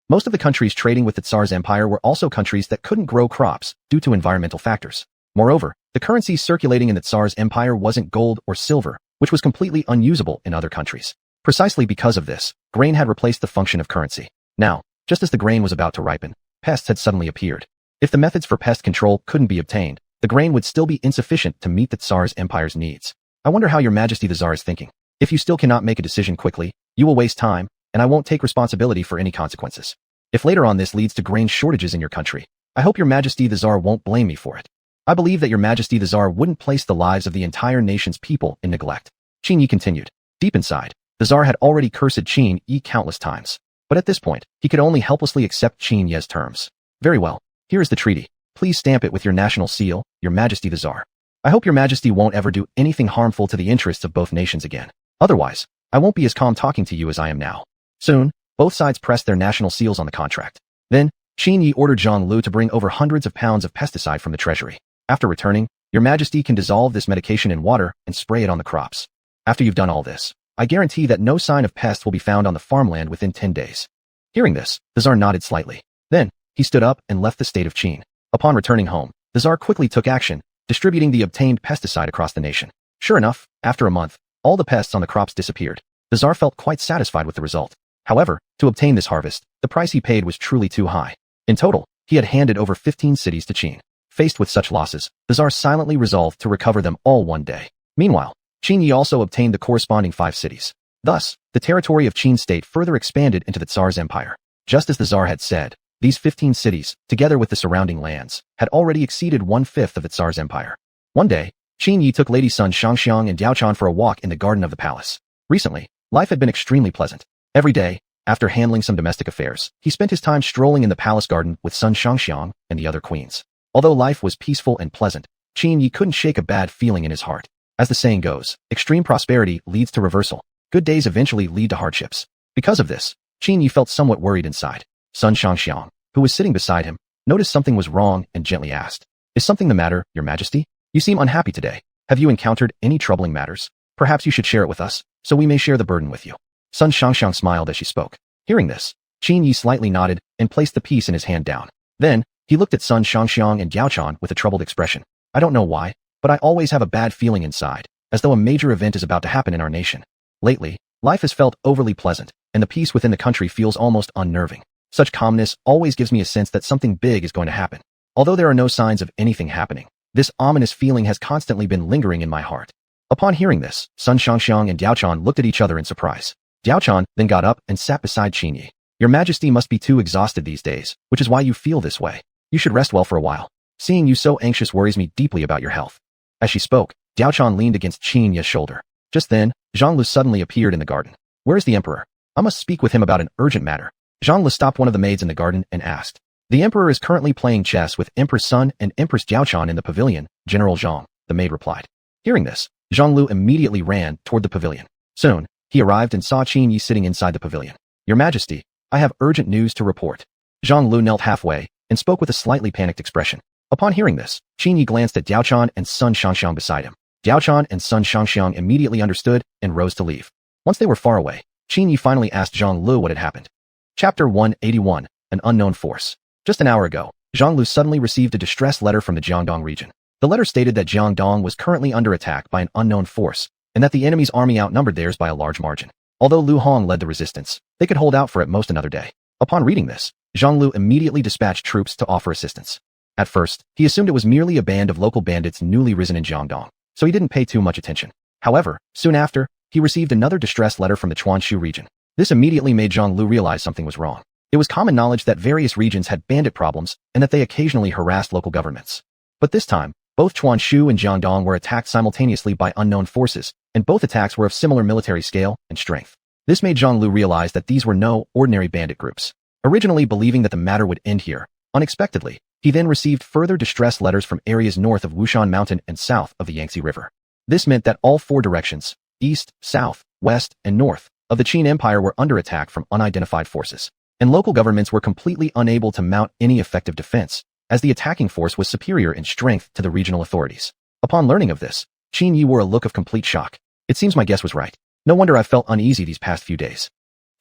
Most of the countries trading with the Tsar's empire were also countries that couldn't grow crops due to environmental factors. Moreover, the currency circulating in the Tsar's empire wasn't gold or silver, which was completely unusable in other countries. Precisely because of this, grain had replaced the function of currency. Now, just as the grain was about to ripen, pests had suddenly appeared. If the methods for pest control couldn't be obtained, the grain would still be insufficient to meet the Tsar's empire's needs. I wonder how Your Majesty the Tsar is thinking. If you still cannot make a decision quickly, you will waste time, and I won't take responsibility for any consequences. If later on this leads to grain shortages in your country, I hope Your Majesty the Tsar won't blame me for it. I believe that Your Majesty the Tsar wouldn't place the lives of the entire nation's people in neglect. Qin Yi continued. Deep inside, the Tsar had already cursed Qin Yi countless times. But at this point, he could only helplessly accept Qin Yi's terms. Very well, here is the treaty. Please stamp it with your national seal, Your Majesty the Tsar. I hope Your Majesty won't ever do anything harmful to the interests of both nations again. Otherwise, I won't be as calm talking to you as I am now. Soon, both sides pressed their national seals on the contract. Then, Qin Yi ordered Zhang Lu to bring over hundreds of pounds of pesticide from the treasury. After returning, Your Majesty can dissolve this medication in water and spray it on the crops. After you've done all this, I guarantee that no sign of pest will be found on the farmland within 10 days. Hearing this, the Tsar nodded slightly. Then, he stood up and left the state of Qin. Upon returning home, the Tsar quickly took action, distributing the obtained pesticide across the nation. Sure enough, after a month, all the pests on the crops disappeared. The Tsar felt quite satisfied with the result. However, to obtain this harvest, the price he paid was truly too high. In total, he had handed over 15 cities to Qin. Faced with such losses, the Tsar silently resolved to recover them all one day. Meanwhile, Qin Yi also obtained the corresponding 5 cities. Thus, the territory of Qin state further expanded into the Tsar's empire. Just as the Tsar had said, these 15 cities, together with the surrounding lands, had already exceeded 1/5 of the Tsar's empire. One day, Qin Yi took Lady Sun Shangxiang and Diaochan for a walk in the garden of the palace. Recently, life had been extremely pleasant. Every day, after handling some domestic affairs, he spent his time strolling in the palace garden with Sun Shangxiang and the other queens. Although life was peaceful and pleasant, Qin Yi couldn't shake a bad feeling in his heart. As the saying goes, extreme prosperity leads to reversal. Good days eventually lead to hardships. Because of this, Qin Yi felt somewhat worried inside. Sun Shangxiang, who was sitting beside him, noticed something was wrong and gently asked, "Is something the matter, Your Majesty? You seem unhappy today. Have you encountered any troubling matters? Perhaps you should share it with us, so we may share the burden with you." Sun Shangxiang smiled as she spoke. Hearing this, Qin Yi slightly nodded and placed the piece in his hand down. Then, he looked at Sun Shangxiang and Diaochan with a troubled expression. "I don't know why, but I always have a bad feeling inside, as though a major event is about to happen in our nation. Lately, life has felt overly pleasant, and the peace within the country feels almost unnerving. Such calmness always gives me a sense that something big is going to happen. Although there are no signs of anything happening, this ominous feeling has constantly been lingering in my heart." Upon hearing this, Sun Shangxiang and Diaochan looked at each other in surprise. Diaochan then got up and sat beside Qin Yi. "Your Majesty must be too exhausted these days, which is why you feel this way. You should rest well for a while. Seeing you so anxious worries me deeply about your health." As she spoke, Diaochan leaned against Qin Yi's shoulder. Just then, Zhang Lu suddenly appeared in the garden. "Where is the emperor? I must speak with him about an urgent matter." Zhang Lu stopped one of the maids in the garden and asked. "The emperor is currently playing chess with Empress Sun and Empress Diaochan in the pavilion, General Zhang," the maid replied. Hearing this, Zhang Lu immediately ran toward the pavilion. Soon, he arrived and saw Qin Yi sitting inside the pavilion. "Your Majesty, I have urgent news to report." Zhang Lu knelt halfway and spoke with a slightly panicked expression. Upon hearing this, Qin Yi glanced at Diaochan and Sun Shangxiang beside him. Diaochan and Sun Shangxiang immediately understood and rose to leave. Once they were far away, Qin Yi finally asked Zhang Lu what had happened. Chapter 181, An Unknown Force. Just an hour ago, Zhang Lu suddenly received a distress letter from the Jiangdong region. The letter stated that Jiangdong was currently under attack by an unknown force, and that the enemy's army outnumbered theirs by a large margin. Although Lu Hong led the resistance, they could hold out for at most another day. Upon reading this, Zhang Lu immediately dispatched troops to offer assistance. At first, he assumed it was merely a band of local bandits newly risen in Jiangdong, so he didn't pay too much attention. However, soon after, he received another distress letter from the Chuanshu region. This immediately made Zhang Lu realize something was wrong. It was common knowledge that various regions had bandit problems and that they occasionally harassed local governments. But this time, both Chuanshu and Jiangdong were attacked simultaneously by unknown forces, and both attacks were of similar military scale and strength. This made Zhang Lu realize that these were no ordinary bandit groups. Originally believing that the matter would end here, unexpectedly, he then received further distress letters from areas north of Wushan Mountain and south of the Yangtze River. This meant that all four directions, east, south, west, and north, of the Qin Empire were under attack from unidentified forces, and local governments were completely unable to mount any effective defense, as the attacking force was superior in strength to the regional authorities. Upon learning of this, Qin Yi wore a look of complete shock. It seems my guess was right. No wonder I felt uneasy these past few days.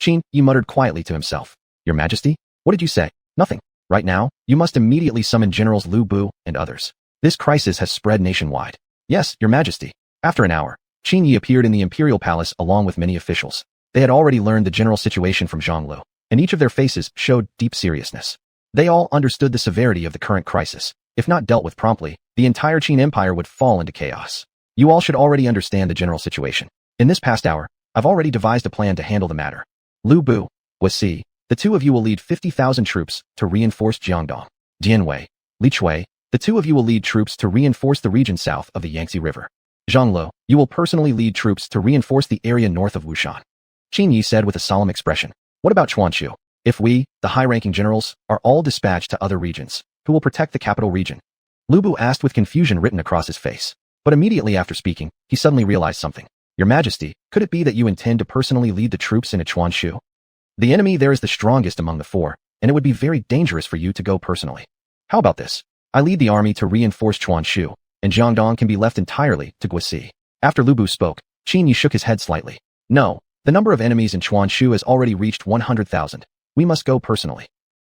Qin Yi muttered quietly to himself. Your Majesty? What did you say? Nothing. Right now, you must immediately summon Generals Lu Bu and others. This crisis has spread nationwide. Yes, Your Majesty. After an hour, Qin Yi appeared in the imperial palace along with many officials. They had already learned the general situation from Zhang Lu, and each of their faces showed deep seriousness. They all understood the severity of the current crisis. If not dealt with promptly, the entire Qin Empire would fall into chaos. You all should already understand the general situation. In this past hour, I've already devised a plan to handle the matter. Lu Bu, Guasi, the two of you will lead 50,000 troops to reinforce Jiangdong. Jianwei, Li Chui, the two of you will lead troops to reinforce the region south of the Yangtze River. Zhang Lu, you will personally lead troops to reinforce the area north of Wushan. Qin Yi said with a solemn expression. What about Chuanshu? If we, the high-ranking generals, are all dispatched to other regions, who will protect the capital region? Lu Bu asked with confusion written across his face. But immediately after speaking, he suddenly realized something. Your Majesty, could it be that you intend to personally lead the troops into Chuanshu? The enemy there is the strongest among the four, and it would be very dangerous for you to go personally. How about this? I lead the army to reinforce Chuanshu, and Jiangdong can be left entirely to Guasi. After Lu Bu spoke, Qin Yi shook his head slightly. No, the number of enemies in Chuanshu has already reached 100,000. We must go personally.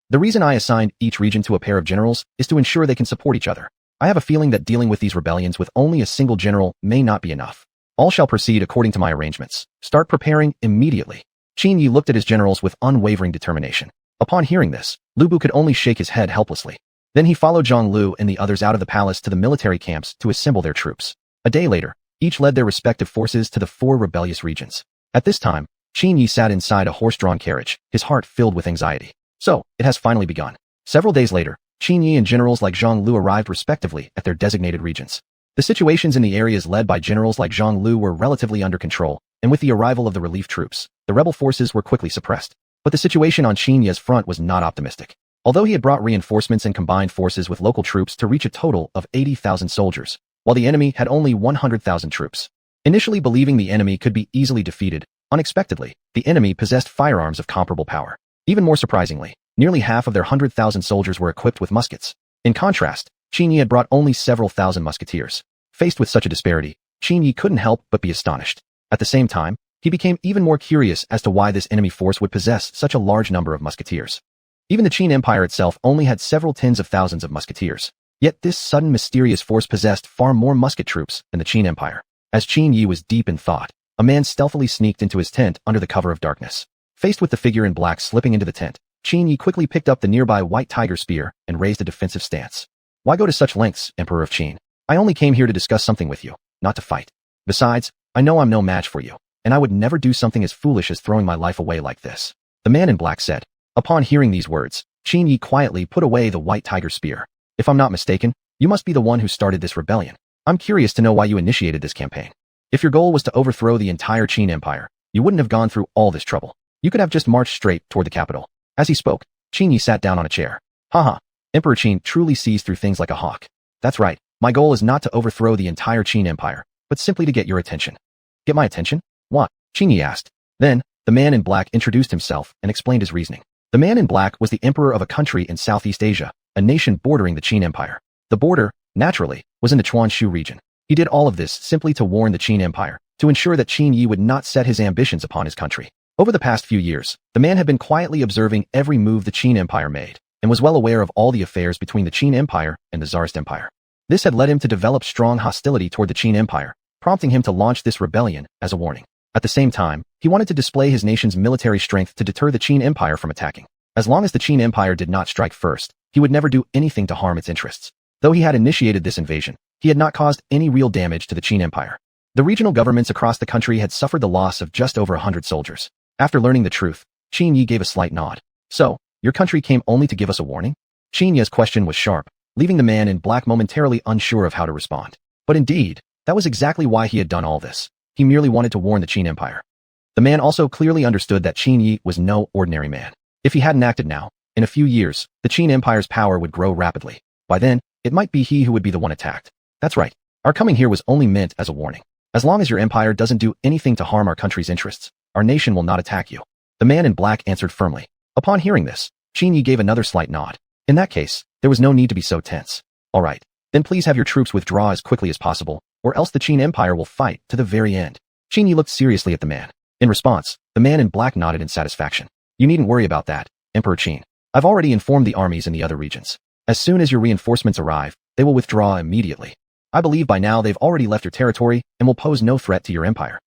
The reason I assigned each region to a pair of generals is to ensure they can support each other. I have a feeling that dealing with these rebellions with only a single general may not be enough. All shall proceed according to my arrangements. Start preparing immediately. Qin Yi looked at his generals with unwavering determination. Upon hearing this, Lu Bu could only shake his head helplessly. Then he followed Zhang Lu and the others out of the palace to the military camps to assemble their troops. A day later, each led their respective forces to the four rebellious regions. At this time, Qin Yi sat inside a horse-drawn carriage, his heart filled with anxiety. So, it has finally begun. Several days later, Qin Yi and generals like Zhang Lu arrived respectively at their designated regions. The situations in the areas led by generals like Zhang Lu were relatively under control, and with the arrival of the relief troops, the rebel forces were quickly suppressed. But the situation on Qin Yi's front was not optimistic. Although he had brought reinforcements and combined forces with local troops to reach a total of 80,000 soldiers, while the enemy had only 100,000 troops. Initially believing the enemy could be easily defeated, unexpectedly, the enemy possessed firearms of comparable power. Even more surprisingly, nearly half of their 100,000 soldiers were equipped with muskets. In contrast, Qin Yi had brought only several thousand musketeers. Faced with such a disparity, Qin Yi couldn't help but be astonished. At the same time, he became even more curious as to why this enemy force would possess such a large number of musketeers. Even the Qin Empire itself only had several tens of thousands of musketeers. Yet this sudden mysterious force possessed far more musket troops than the Qin Empire. As Qin Yi was deep in thought, a man stealthily sneaked into his tent under the cover of darkness. Faced with the figure in black slipping into the tent, Qin Yi quickly picked up the nearby white tiger spear and raised a defensive stance. Why go to such lengths, Emperor of Qin? I only came here to discuss something with you, not to fight. Besides, I know I'm no match for you, and I would never do something as foolish as throwing my life away like this. The man in black said. Upon hearing these words, Qin Yi quietly put away the white tiger spear. If I'm not mistaken, you must be the one who started this rebellion. I'm curious to know why you initiated this campaign. If your goal was to overthrow the entire Qin Empire, you wouldn't have gone through all this trouble. You could have just marched straight toward the capital. As he spoke, Qin Yi sat down on a chair. Haha, Emperor Qin truly sees through things like a hawk. That's right, my goal is not to overthrow the entire Qin Empire, but simply to get your attention. Get my attention? What? Qin Yi asked. Then, the man in black introduced himself and explained his reasoning. The man in black was the emperor of a country in Southeast Asia, a nation bordering the Qin Empire. The border, naturally, was in the Chuanshu region. He did all of this simply to warn the Qin Empire, to ensure that Qin Yi would not set his ambitions upon his country. Over the past few years, the man had been quietly observing every move the Qin Empire made, and was well aware of all the affairs between the Qin Empire and the Tsarist Empire. This had led him to develop strong hostility toward the Qin Empire, prompting him to launch this rebellion as a warning. At the same time, he wanted to display his nation's military strength to deter the Qin Empire from attacking. As long as the Qin Empire did not strike first, he would never do anything to harm its interests. Though he had initiated this invasion, he had not caused any real damage to the Qin Empire. The regional governments across the country had suffered the loss of just over 100 soldiers. After learning the truth, Qin Yi gave a slight nod. So, your country came only to give us a warning? Qin Yi's question was sharp, leaving the man in black momentarily unsure of how to respond. But indeed, that was exactly why he had done all this. He merely wanted to warn the Qin Empire. The man also clearly understood that Qin Yi was no ordinary man. If he hadn't acted now, in a few years, the Qin Empire's power would grow rapidly. By then, it might be he who would be the one attacked. That's right. Our coming here was only meant as a warning. As long as your empire doesn't do anything to harm our country's interests, our nation will not attack you. The man in black answered firmly. Upon hearing this, Qin Yi gave another slight nod. In that case, there was no need to be so tense. All right, then please have your troops withdraw as quickly as possible, or else the Qin Empire will fight to the very end. Qin Yi looked seriously at the man. In response, the man in black nodded in satisfaction. You needn't worry about that, Emperor Qin. I've already informed the armies in the other regions. As soon as your reinforcements arrive, they will withdraw immediately. I believe by now they've already left your territory and will pose no threat to your empire.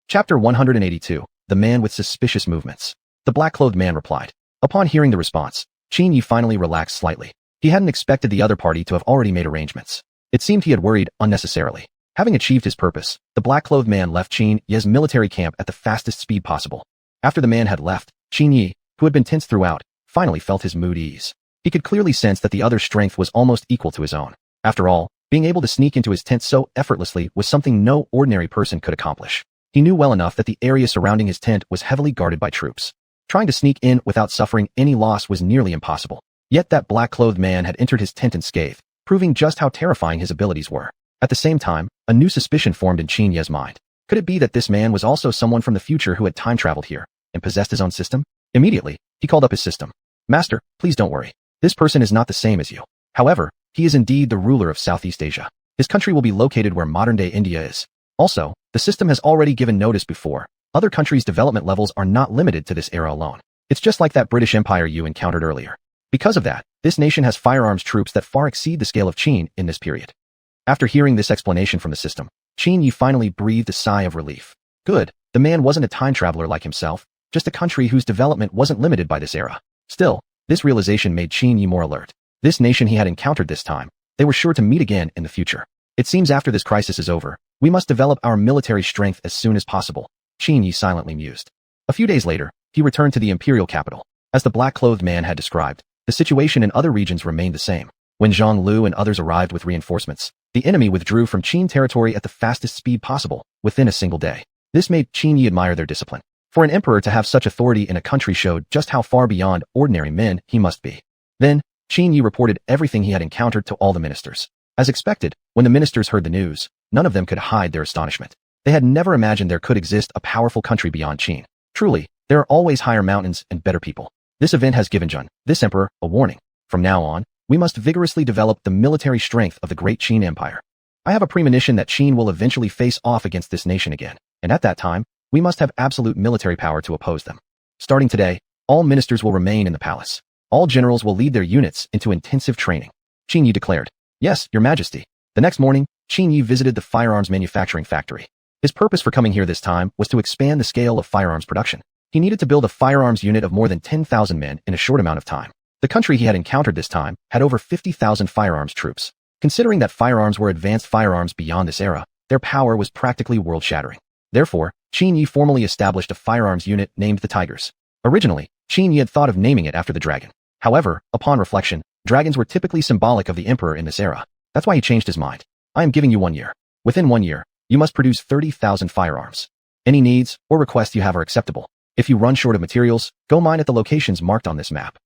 Chapter 182, The Man with Suspicious Movements. The black-clothed man replied. Upon hearing the response, Qin Yi finally relaxed slightly. He hadn't expected the other party to have already made arrangements. It seemed he had worried unnecessarily. Having achieved his purpose, the black-clothed man left Qin Yi's military camp at the fastest speed possible. After the man had left, Qin Yi, who had been tense throughout, finally felt his mood ease. He could clearly sense that the other's strength was almost equal to his own. After all, being able to sneak into his tent so effortlessly was something no ordinary person could accomplish. He knew well enough that the area surrounding his tent was heavily guarded by troops. Trying to sneak in without suffering any loss was nearly impossible. Yet that black-clothed man had entered his tent unscathed, proving just how terrifying his abilities were. At the same time, a new suspicion formed in Qin Yi's mind. Could it be that this man was also someone from the future who had time-traveled here and possessed his own system? Immediately, he called up his system. Master, please don't worry. This person is not the same as you. However, he is indeed the ruler of Southeast Asia. His country will be located where modern-day India is. Also, the system has already given notice before. Other countries' development levels are not limited to this era alone. It's just like that British Empire you encountered earlier. Because of that, this nation has firearms troops that far exceed the scale of Qin in this period. After hearing this explanation from the system, Qin Yi finally breathed a sigh of relief. Good, the man wasn't a time traveler like himself, just a country whose development wasn't limited by this era. Still, this realization made Qin Yi more alert. This nation he had encountered this time, they were sure to meet again in the future. It seems after this crisis is over, we must develop our military strength as soon as possible, Qin Yi silently mused. A few days later, he returned to the imperial capital. As the black-clothed man had described, the situation in other regions remained the same. When Zhang Lu and others arrived with reinforcements, the enemy withdrew from Qin territory at the fastest speed possible, within a single day. This made Qin Yi admire their discipline. For an emperor to have such authority in a country showed just how far beyond ordinary men he must be. Then, Qin Yi reported everything he had encountered to all the ministers. As expected, when the ministers heard the news, none of them could hide their astonishment. They had never imagined there could exist a powerful country beyond Qin. Truly, there are always higher mountains and better people. This event has given Jun, this emperor, a warning. From now on, we must vigorously develop the military strength of the great Qin Empire. I have a premonition that Qin will eventually face off against this nation again, and at that time, we must have absolute military power to oppose them. Starting today, all ministers will remain in the palace. All generals will lead their units into intensive training. Qin Yi declared. Yes, your majesty. The next morning, Qin Yi visited the firearms manufacturing factory. His purpose for coming here this time was to expand the scale of firearms production. He needed to build a firearms unit of more than 10,000 men in a short amount of time. The country he had encountered this time had over 50,000 firearms troops. Considering that firearms were advanced firearms beyond this era, their power was practically world-shattering. Therefore, Qin Yi formally established a firearms unit named the Tigers. Originally, Qin Yi had thought of naming it after the dragon. However, upon reflection, dragons were typically symbolic of the emperor in this era. That's why he changed his mind. I am giving you 1 year. Within 1 year, you must produce 30,000 firearms. Any needs or requests you have are acceptable. If you run short of materials, go mine at the locations marked on this map.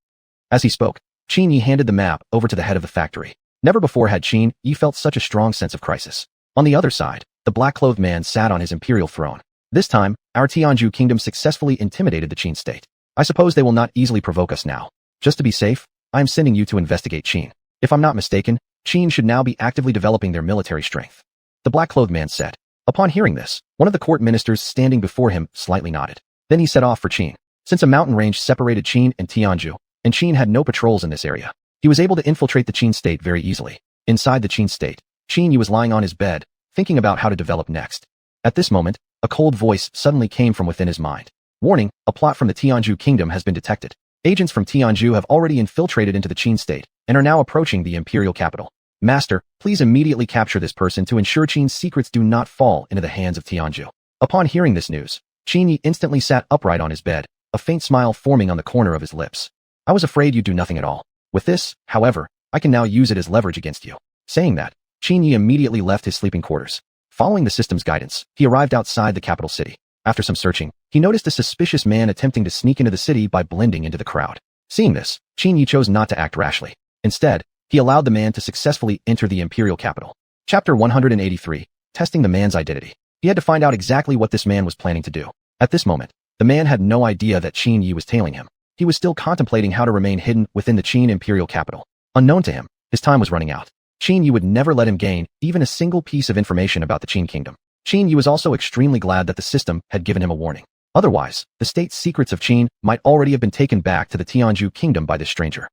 As he spoke, Qin Yi handed the map over to the head of the factory. Never before had Qin Yi felt such a strong sense of crisis. On the other side, the black-clothed man sat on his imperial throne. This time, our Tianju kingdom successfully intimidated the Qin state. I suppose they will not easily provoke us now. Just to be safe, I am sending you to investigate Qin. If I'm not mistaken, Qin should now be actively developing their military strength. The black-clothed man said. Upon hearing this, one of the court ministers standing before him slightly nodded. Then he set off for Qin. Since a mountain range separated Qin and Tianju, and Qin had no patrols in this area. He was able to infiltrate the Qin state very easily. Inside the Qin state, Qin Yi was lying on his bed, thinking about how to develop next. At this moment, a cold voice suddenly came from within his mind. Warning, a plot from the Tianzhu kingdom has been detected. Agents from Tianzhu have already infiltrated into the Qin state and are now approaching the imperial capital. Master, please immediately capture this person to ensure Qin's secrets do not fall into the hands of Tianzhu. Upon hearing this news, Qin Yi instantly sat upright on his bed, a faint smile forming on the corner of his lips. I was afraid you'd do nothing at all. With this, however, I can now use it as leverage against you. Saying that, Qin Yi immediately left his sleeping quarters. Following the system's guidance, he arrived outside the capital city. After some searching, he noticed a suspicious man attempting to sneak into the city by blending into the crowd. Seeing this, Qin Yi chose not to act rashly. Instead, he allowed the man to successfully enter the imperial capital. Chapter 183, Testing the man's identity. He had to find out exactly what this man was planning to do. At this moment, the man had no idea that Qin Yi was tailing him. He was still contemplating how to remain hidden within the Qin imperial capital. Unknown to him, his time was running out. Qin Yi would never let him gain even a single piece of information about the Qin kingdom. Qin Yi was also extremely glad that the system had given him a warning. Otherwise, the state secrets of Qin might already have been taken back to the Tianzhu kingdom by this stranger.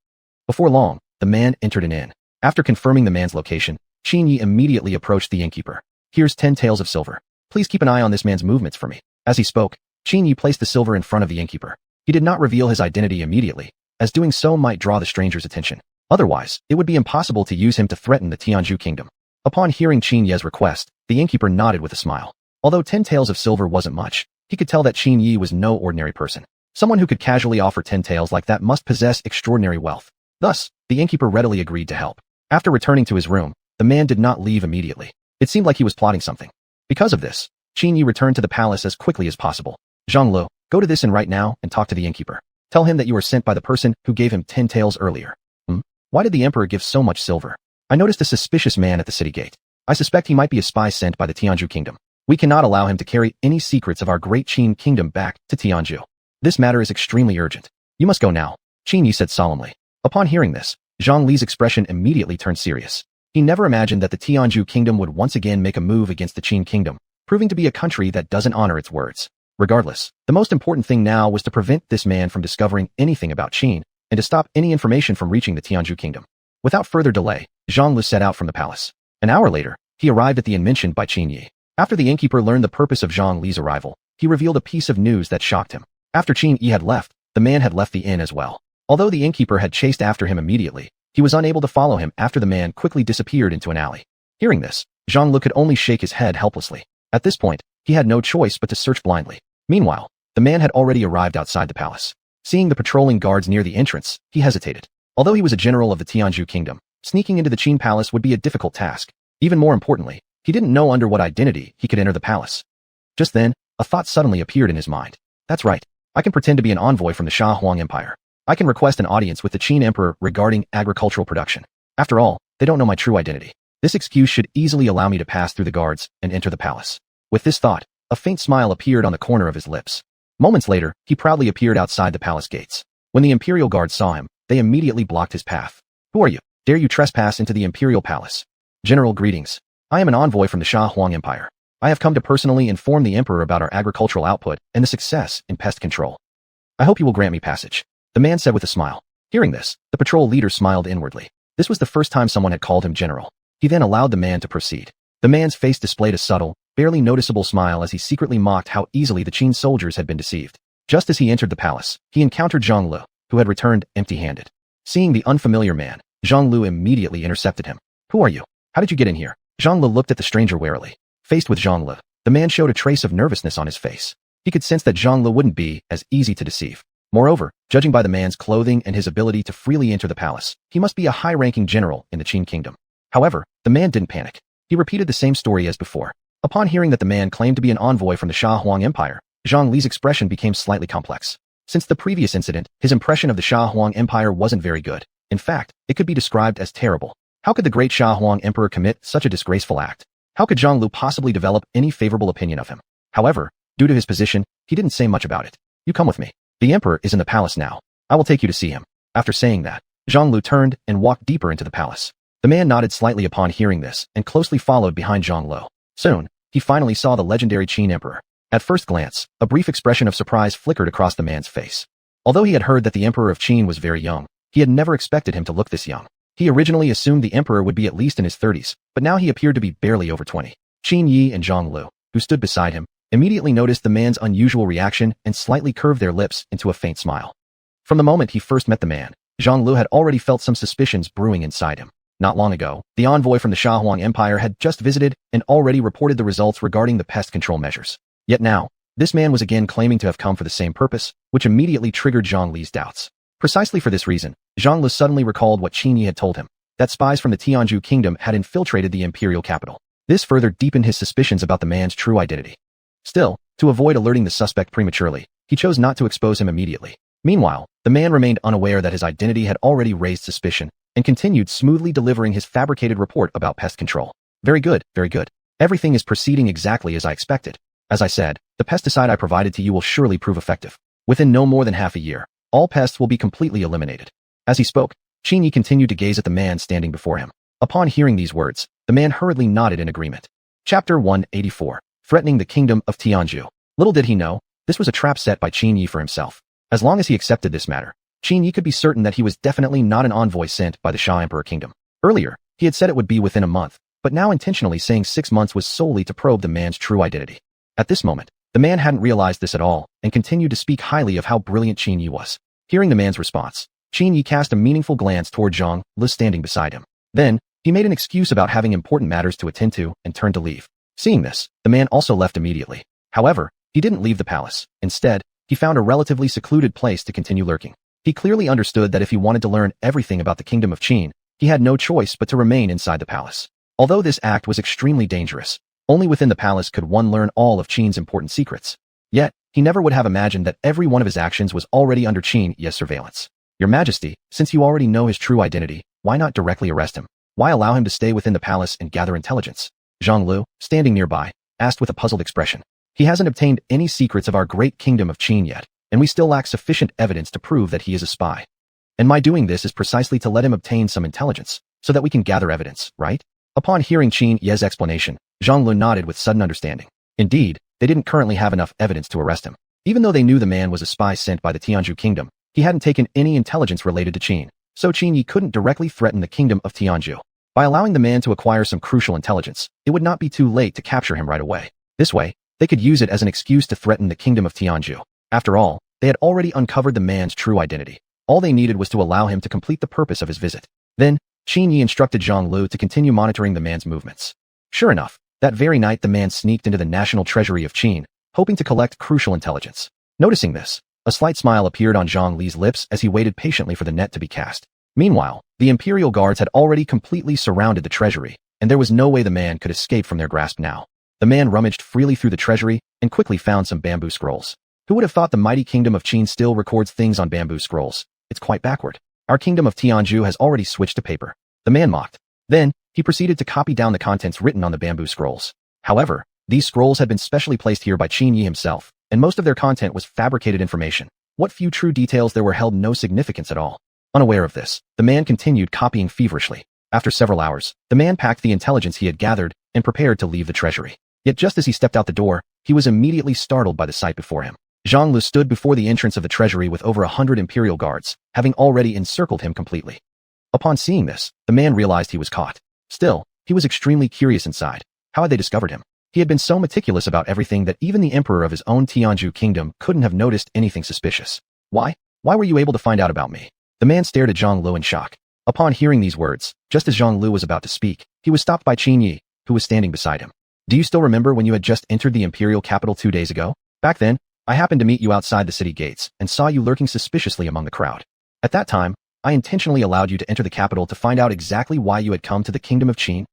Before long, the man entered an inn. After confirming the man's location, Qin Yi immediately approached the innkeeper. Here's 10 taels of silver. Please keep an eye on this man's movements for me. As he spoke, Qin Yi placed the silver in front of the innkeeper. He did not reveal his identity immediately, as doing so might draw the stranger's attention. Otherwise, it would be impossible to use him to threaten the Tianzhu kingdom. Upon hearing Qin Yi's request, the innkeeper nodded with a smile. Although 10 taels of silver wasn't much, he could tell that Qin Yi was no ordinary person. Someone who could casually offer 10 taels like that must possess extraordinary wealth. Thus, the innkeeper readily agreed to help. After returning to his room, the man did not leave immediately. It seemed like he was plotting something. Because of this, Qin Yi returned to the palace as quickly as possible. Zhang Lu, go to this inn right now and talk to the innkeeper. Tell him that you were sent by the person who gave him 10 taels earlier. Why did the emperor give so much silver? I noticed a suspicious man at the city gate. I suspect he might be a spy sent by the Tianzhu kingdom. We cannot allow him to carry any secrets of our great Qin kingdom back to Tianzhu. This matter is extremely urgent. You must go now, Qin Yi said solemnly. Upon hearing this, Zhang Li's expression immediately turned serious. He never imagined that the Tianzhu kingdom would once again make a move against the Qin kingdom, proving to be a country that doesn't honor its words. Regardless, the most important thing now was to prevent this man from discovering anything about Qin, and to stop any information from reaching the Tianzhu kingdom. Without further delay, Zhang Lu set out from the palace. An hour later, he arrived at the inn mentioned by Qin Yi. After the innkeeper learned the purpose of Zhang Li's arrival, he revealed a piece of news that shocked him. After Qin Yi had left, the man had left the inn as well. Although the innkeeper had chased after him immediately, he was unable to follow him after the man quickly disappeared into an alley. Hearing this, Zhang Lu could only shake his head helplessly. At this point, he had no choice but to search blindly. Meanwhile, the man had already arrived outside the palace. Seeing the patrolling guards near the entrance, he hesitated. Although he was a general of the Tianzhu kingdom, sneaking into the Qin palace would be a difficult task. Even more importantly, he didn't know under what identity he could enter the palace. Just then, a thought suddenly appeared in his mind. That's right. I can pretend to be an envoy from the Sha Huang Empire. I can request an audience with the Qin emperor regarding agricultural production. After all, they don't know my true identity. This excuse should easily allow me to pass through the guards and enter the palace. With this thought, a faint smile appeared on the corner of his lips. Moments later, he proudly appeared outside the palace gates. When the imperial guards saw him, they immediately blocked his path. Who are you? Dare you trespass into the imperial palace? General, greetings. I am an envoy from the Sha Huang Empire. I have come to personally inform the emperor about our agricultural output and the success in pest control. I hope you will grant me passage, the man said with a smile. Hearing this, the patrol leader smiled inwardly. This was the first time someone had called him general. He then allowed the man to proceed. The man's face displayed a subtle, barely noticeable smile as he secretly mocked how easily the Qin soldiers had been deceived. Just as he entered the palace, he encountered Zhang Lu, who had returned empty-handed. Seeing the unfamiliar man, Zhang Lu immediately intercepted him. Who are you? How did you get in here? Zhang Lu looked at the stranger warily. Faced with Zhang Lu, the man showed a trace of nervousness on his face. He could sense that Zhang Lu wouldn't be as easy to deceive. Moreover, judging by the man's clothing and his ability to freely enter the palace, he must be a high-ranking general in the Qin kingdom. However, the man didn't panic. He repeated the same story as before. Upon hearing that the man claimed to be an envoy from the Sha Huang Empire, Zhang Li's expression became slightly complex. Since the previous incident, his impression of the Sha Huang Empire wasn't very good. In fact, it could be described as terrible. How could the great Sha Huang Emperor commit such a disgraceful act? How could Zhang Lu possibly develop any favorable opinion of him? However, due to his position, he didn't say much about it. You come with me. The emperor is in the palace now. I will take you to see him. After saying that, Zhang Lu turned and walked deeper into the palace. The man nodded slightly upon hearing this and closely followed behind Zhang Lu. Soon, he finally saw the legendary Qin emperor. At first glance, a brief expression of surprise flickered across the man's face. Although he had heard that the Emperor of Qin was very young, he had never expected him to look this young. He originally assumed the Emperor would be at least in his 30s, but now he appeared to be barely over 20. Qin Yi and Zhang Lu, who stood beside him, immediately noticed the man's unusual reaction and slightly curved their lips into a faint smile. From the moment he first met the man, Zhang Lu had already felt some suspicions brewing inside him. Not long ago, the envoy from the Shahuang Empire had just visited and already reported the results regarding the pest control measures. Yet now, this man was again claiming to have come for the same purpose, which immediately triggered Zhang Li's doubts. Precisely for this reason, Zhang Li suddenly recalled what Qin Yi had told him, that spies from the Tianzhu kingdom had infiltrated the imperial capital. This further deepened his suspicions about the man's true identity. Still, to avoid alerting the suspect prematurely, he chose not to expose him immediately. Meanwhile, the man remained unaware that his identity had already raised suspicion and continued smoothly delivering his fabricated report about pest control. Very good, very good. Everything is proceeding exactly as I expected. As I said, the pesticide I provided to you will surely prove effective. Within no more than half a year, all pests will be completely eliminated. As he spoke, Qin Yi continued to gaze at the man standing before him. Upon hearing these words, the man hurriedly nodded in agreement. Chapter 184. Threatening the Kingdom of Tianzhu. Little did he know, this was a trap set by Qin Yi for himself. As long as he accepted this matter, Qin Yi could be certain that he was definitely not an envoy sent by the Sha Emperor Kingdom. Earlier, he had said it would be within a month, but now intentionally saying 6 months was solely to probe the man's true identity. At this moment, the man hadn't realized this at all and continued to speak highly of how brilliant Qin Yi was. Hearing the man's response, Qin Yi cast a meaningful glance toward Zhang Li standing beside him. Then, he made an excuse about having important matters to attend to and turned to leave. Seeing this, the man also left immediately. However, he didn't leave the palace. Instead, he found a relatively secluded place to continue lurking. He clearly understood that if he wanted to learn everything about the kingdom of Qin, he had no choice but to remain inside the palace. Although this act was extremely dangerous, only within the palace could one learn all of Qin's important secrets. Yet, he never would have imagined that every one of his actions was already under Qin Yi's surveillance. Your Majesty, since you already know his true identity, why not directly arrest him? Why allow him to stay within the palace and gather intelligence? Zhang Lu, standing nearby, asked with a puzzled expression. He hasn't obtained any secrets of our great kingdom of Qin yet, and we still lack sufficient evidence to prove that he is a spy. And my doing this is precisely to let him obtain some intelligence, so that we can gather evidence, right? Upon hearing Qin Yi's explanation, Zhang Lu nodded with sudden understanding. Indeed, they didn't currently have enough evidence to arrest him. Even though they knew the man was a spy sent by the Tianzhu kingdom, he hadn't taken any intelligence related to Qin, so Qin Yi couldn't directly threaten the kingdom of Tianzhu. By allowing the man to acquire some crucial intelligence, it would not be too late to capture him right away. This way, they could use it as an excuse to threaten the kingdom of Tianzhu. After all, they had already uncovered the man's true identity. All they needed was to allow him to complete the purpose of his visit. Then, Qin Yi instructed Zhang Lu to continue monitoring the man's movements. Sure enough, that very night the man sneaked into the national treasury of Qin, hoping to collect crucial intelligence. Noticing this, a slight smile appeared on Zhang Li's lips as he waited patiently for the net to be cast. Meanwhile, the imperial guards had already completely surrounded the treasury, and there was no way the man could escape from their grasp now. The man rummaged freely through the treasury and quickly found some bamboo scrolls. Who would have thought the mighty kingdom of Qin still records things on bamboo scrolls? It's quite backward. Our kingdom of Tianzhu has already switched to paper. The man mocked. Then, he proceeded to copy down the contents written on the bamboo scrolls. However, these scrolls had been specially placed here by Qin Yi himself, and most of their content was fabricated information. What few true details there were held no significance at all. Unaware of this, the man continued copying feverishly. After several hours, the man packed the intelligence he had gathered and prepared to leave the treasury. Yet just as he stepped out the door, he was immediately startled by the sight before him. Zhang Lu stood before the entrance of the treasury with over 100 imperial guards, having already encircled him completely. Upon seeing this, the man realized he was caught. Still, he was extremely curious inside. How had they discovered him? He had been so meticulous about everything that even the emperor of his own Tianzhu kingdom couldn't have noticed anything suspicious. Why? Why were you able to find out about me? The man stared at Zhang Lu in shock. Upon hearing these words, just as Zhang Lu was about to speak, he was stopped by Qin Yi, who was standing beside him. Do you still remember when you had just entered the imperial capital 2 days ago? Back then, I happened to meet you outside the city gates and saw you lurking suspiciously among the crowd. At that time, I intentionally allowed you to enter the capital to find out exactly why you had come to the kingdom of Qin.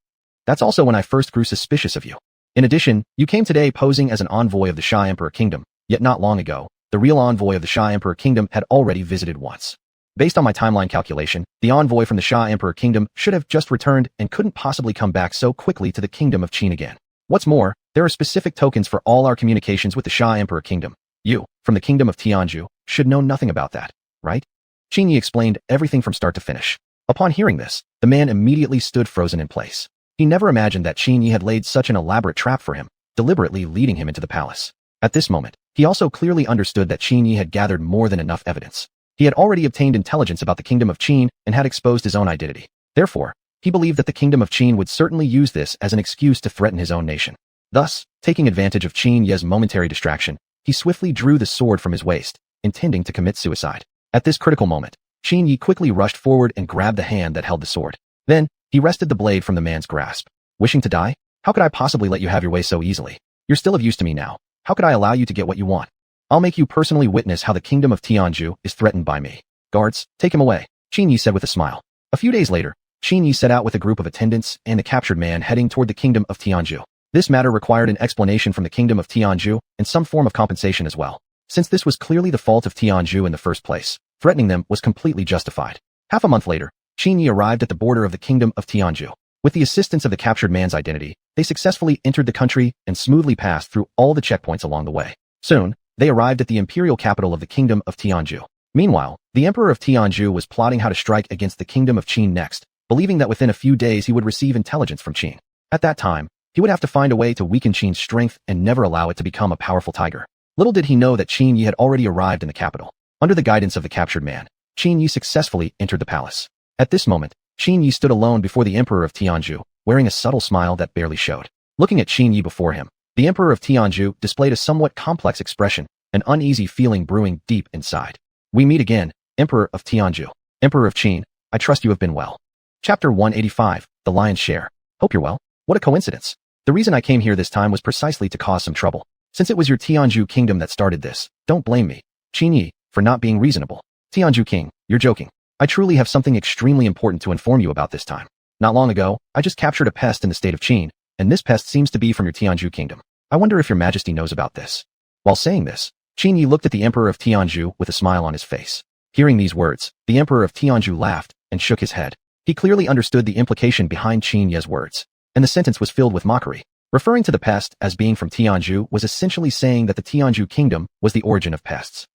That's also when I first grew suspicious of you. In addition, you came today posing as an envoy of the Sha Emperor Kingdom, yet not long ago, the real envoy of the Sha Emperor Kingdom had already visited once. Based on my timeline calculation, the envoy from the Sha Emperor Kingdom should have just returned and couldn't possibly come back so quickly to the kingdom of Qin again. What's more, there are specific tokens for all our communications with the Sha Emperor Kingdom. You, from the kingdom of Tianzhu, should know nothing about that, right? Qin Yi explained everything from start to finish. Upon hearing this, the man immediately stood frozen in place. He never imagined that Qin Yi had laid such an elaborate trap for him, deliberately leading him into the palace. At this moment, He also clearly understood that Qin Yi had gathered more than enough evidence. He had already obtained intelligence about the kingdom of Qin and had exposed his own identity. Therefore, he believed that the kingdom of Qin would certainly use this as an excuse to threaten his own nation. Thus, taking advantage of Qin Yi's momentary distraction, he swiftly drew the sword from his waist, intending to commit suicide. At this critical moment, Qin Yi quickly rushed forward and grabbed the hand that held the sword. Then, he wrested the blade from the man's grasp. Wishing to die? How could I possibly let you have your way so easily? You're still of use to me now. How could I allow you to get what you want? I'll make you personally witness how the kingdom of Tianzhu is threatened by me. Guards, take him away, Qin Yi said with a smile. A few days later, Qin Yi set out with a group of attendants and the captured man heading toward the kingdom of Tianzhu. This matter required an explanation from the kingdom of Tianzhu and some form of compensation as well. Since this was clearly the fault of Tianzhu in the first place, threatening them was completely justified. Half a month later, Qin Yi arrived at the border of the kingdom of Tianzhu. With the assistance of the captured man's identity, they successfully entered the country and smoothly passed through all the checkpoints along the way. Soon, they arrived at the imperial capital of the kingdom of Tianzhu. Meanwhile, the emperor of Tianzhu was plotting how to strike against the kingdom of Qin next, believing that within a few days he would receive intelligence from Qin. At that time, he would have to find a way to weaken Qin's strength and never allow it to become a powerful tiger. Little did he know that Qin Yi had already arrived in the capital. Under the guidance of the captured man, Qin Yi successfully entered the palace. At this moment, Qin Yi stood alone before the emperor of Tianzhu, wearing a subtle smile that barely showed. Looking at Qin Yi before him, the emperor of Tianzhu displayed a somewhat complex expression, an uneasy feeling brewing deep inside. We meet again, Emperor of Tianzhu. Emperor of Qin, I trust you have been well. Chapter 185, The Lion's Share. Hope you're well. What a coincidence. The reason I came here this time was precisely to cause some trouble. Since it was your Tianzhu kingdom that started this, don't blame me, Qin Yi, for not being reasonable. Tianzhu king, you're joking. I truly have something extremely important to inform you about this time. Not long ago, I just captured a pest in the state of Qin, and this pest seems to be from your Tianzhu kingdom. I wonder if your majesty knows about this. While saying this, Qin Yi looked at the emperor of Tianzhu with a smile on his face. Hearing these words, the emperor of Tianzhu laughed and shook his head. He clearly understood the implication behind Qin Yi's words, and the sentence was filled with mockery. Referring to the pest as being from Tianzhu was essentially saying that the Tianzhu kingdom was the origin of pests.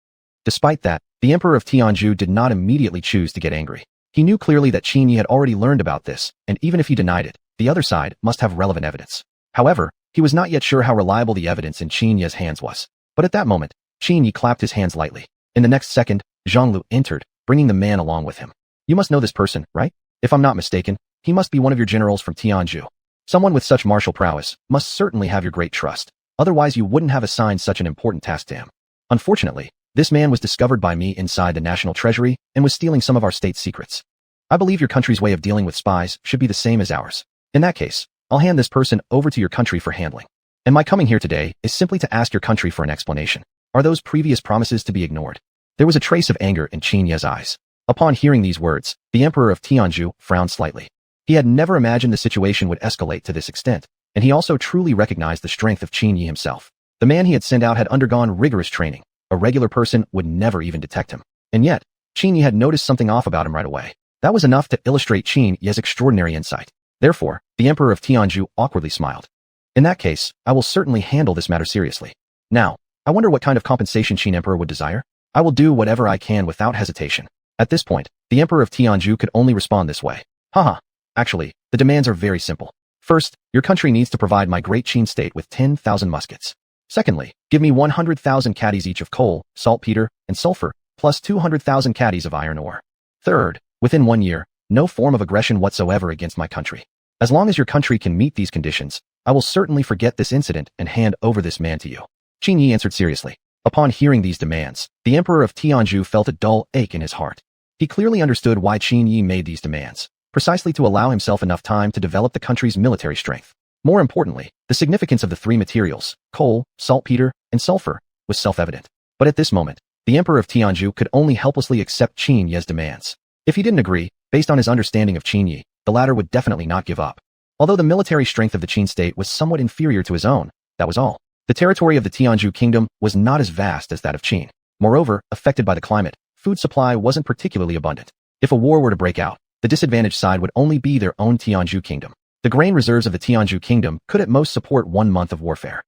Despite that, the emperor of Tianzhu did not immediately choose to get angry. He knew clearly that Qin Yi had already learned about this, and even if he denied it, the other side must have relevant evidence. However, he was not yet sure how reliable the evidence in Qin Yi's hands was. But at that moment, Qin Yi clapped his hands lightly. In the next second, Zhang Lu entered, bringing the man along with him. You must know this person, right? If I'm not mistaken, he must be one of your generals from Tianzhu. Someone with such martial prowess must certainly have your great trust. Otherwise you wouldn't have assigned such an important task to him. Unfortunately, this man was discovered by me inside the national treasury and was stealing some of our state's secrets. I believe your country's way of dealing with spies should be the same as ours. In that case, I'll hand this person over to your country for handling. And my coming here today is simply to ask your country for an explanation. Are those previous promises to be ignored? There was a trace of anger in Qin Yi's eyes. Upon hearing these words, the emperor of Tianzhu frowned slightly. He had never imagined the situation would escalate to this extent, and he also truly recognized the strength of Qin Yi himself. The man he had sent out had undergone rigorous training. A regular person would never even detect him. And yet, Qin Yi had noticed something off about him right away. That was enough to illustrate Qin Yi's extraordinary insight. Therefore, the emperor of Tianzhu awkwardly smiled. In that case, I will certainly handle this matter seriously. Now, I wonder what kind of compensation Qin Emperor would desire? I will do whatever I can without hesitation. At this point, the emperor of Tianzhu could only respond this way. Haha. Actually, the demands are very simple. First, your country needs to provide my great Qin state with 10,000 muskets. Secondly, give me 100,000 caddies each of coal, saltpeter, and sulfur, plus 200,000 caddies of iron ore. Third, within 1 year, no form of aggression whatsoever against my country. As long as your country can meet these conditions, I will certainly forget this incident and hand over this man to you. Qin Yi answered seriously. Upon hearing these demands, the emperor of Tianzhu felt a dull ache in his heart. He clearly understood why Qin Yi made these demands, precisely to allow himself enough time to develop the country's military strength. More importantly, the significance of the three materials, coal, saltpeter, and sulfur, was self-evident. But at this moment, the emperor of Tianzhu could only helplessly accept Qin Yi's demands. If he didn't agree, based on his understanding of Qin Yi, the latter would definitely not give up. Although the military strength of the Qin state was somewhat inferior to his own, that was all. The territory of the Tianzhu kingdom was not as vast as that of Qin. Moreover, affected by the climate, food supply wasn't particularly abundant. If a war were to break out, the disadvantaged side would only be their own Tianzhu kingdom. The grain reserves of the Tianzhu kingdom could at most support 1 month of warfare.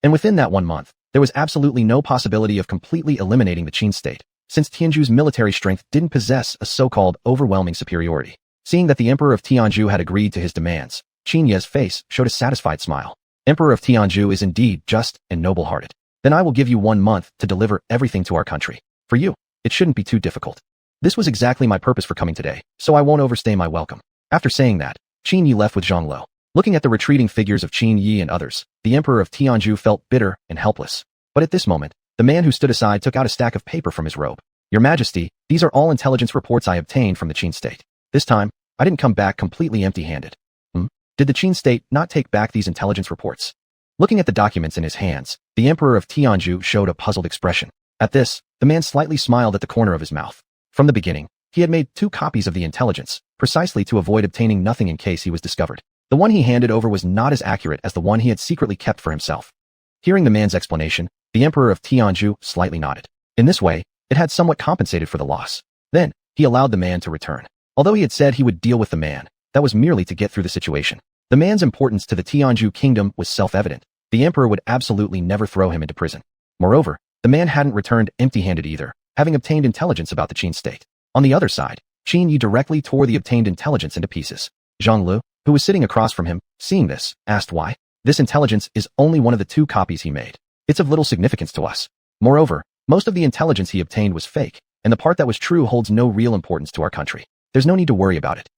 And within that 1 month, there was absolutely no possibility of completely eliminating the Qin state, since Tianzhu's military strength didn't possess a so-called overwhelming superiority. Seeing that the emperor of Tianzhu had agreed to his demands, Qin Yi's face showed a satisfied smile. Emperor of Tianzhu is indeed just and noble-hearted. Then I will give you 1 month to deliver everything to our country. For you, it shouldn't be too difficult. This was exactly my purpose for coming today, so I won't overstay my welcome. After saying that, Qin Yi left with Zhang Lo. Looking at the retreating figures of Qin Yi and others, the Emperor of Tianzhu felt bitter and helpless. But at this moment, the man who stood aside took out a stack of paper from his robe. Your Majesty, these are all intelligence reports I obtained from the Qin state. This time, I didn't come back completely empty-handed. Did the Qin state not take back these intelligence reports? Looking at the documents in his hands, the Emperor of Tianzhu showed a puzzled expression. At this, the man slightly smiled at the corner of his mouth. From the beginning, he had made 2 copies of the intelligence, precisely to avoid obtaining nothing in case he was discovered. The one he handed over was not as accurate as the one he had secretly kept for himself. Hearing the man's explanation, the Emperor of Tianzhu slightly nodded. In this way, it had somewhat compensated for the loss. Then, he allowed the man to return. Although he had said he would deal with the man, that was merely to get through the situation. The man's importance to the Tianzhu kingdom was self-evident. The emperor would absolutely never throw him into prison. Moreover, the man hadn't returned empty-handed either, having obtained intelligence about the Qin state. On the other side, Qin Yi directly tore the obtained intelligence into pieces. Zhang Lu, who was sitting across from him, seeing this, asked why. This intelligence is only one of the 2 copies he made. It's of little significance to us. Moreover, most of the intelligence he obtained was fake, and the part that was true holds no real importance to our country. There's no need to worry about it.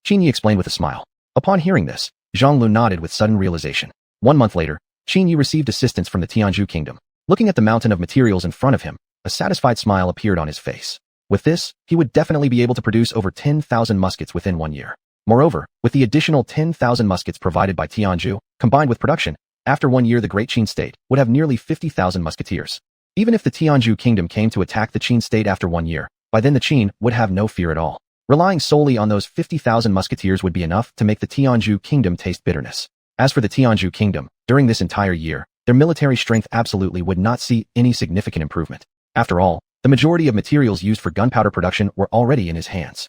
Qin Yi explained with a smile. Upon hearing this, Zhang Lu nodded with sudden realization. 1 month later, Qin Yi received assistance from the Tianzhu kingdom. Looking at the mountain of materials in front of him, a satisfied smile appeared on his face. With this, he would definitely be able to produce over 10,000 muskets within 1 year. Moreover, with the additional 10,000 muskets provided by Tianzhu, combined with production, after 1 year the Great Qin state would have nearly 50,000 musketeers. Even if the Tianzhu kingdom came to attack the Qin state after 1 year, by then the Qin would have no fear at all. Relying solely on those 50,000 musketeers would be enough to make the Tianzhu kingdom taste bitterness. As for the Tianzhu kingdom, during this entire year, their military strength absolutely would not see any significant improvement. After all, the majority of materials used for gunpowder production were already in his hands.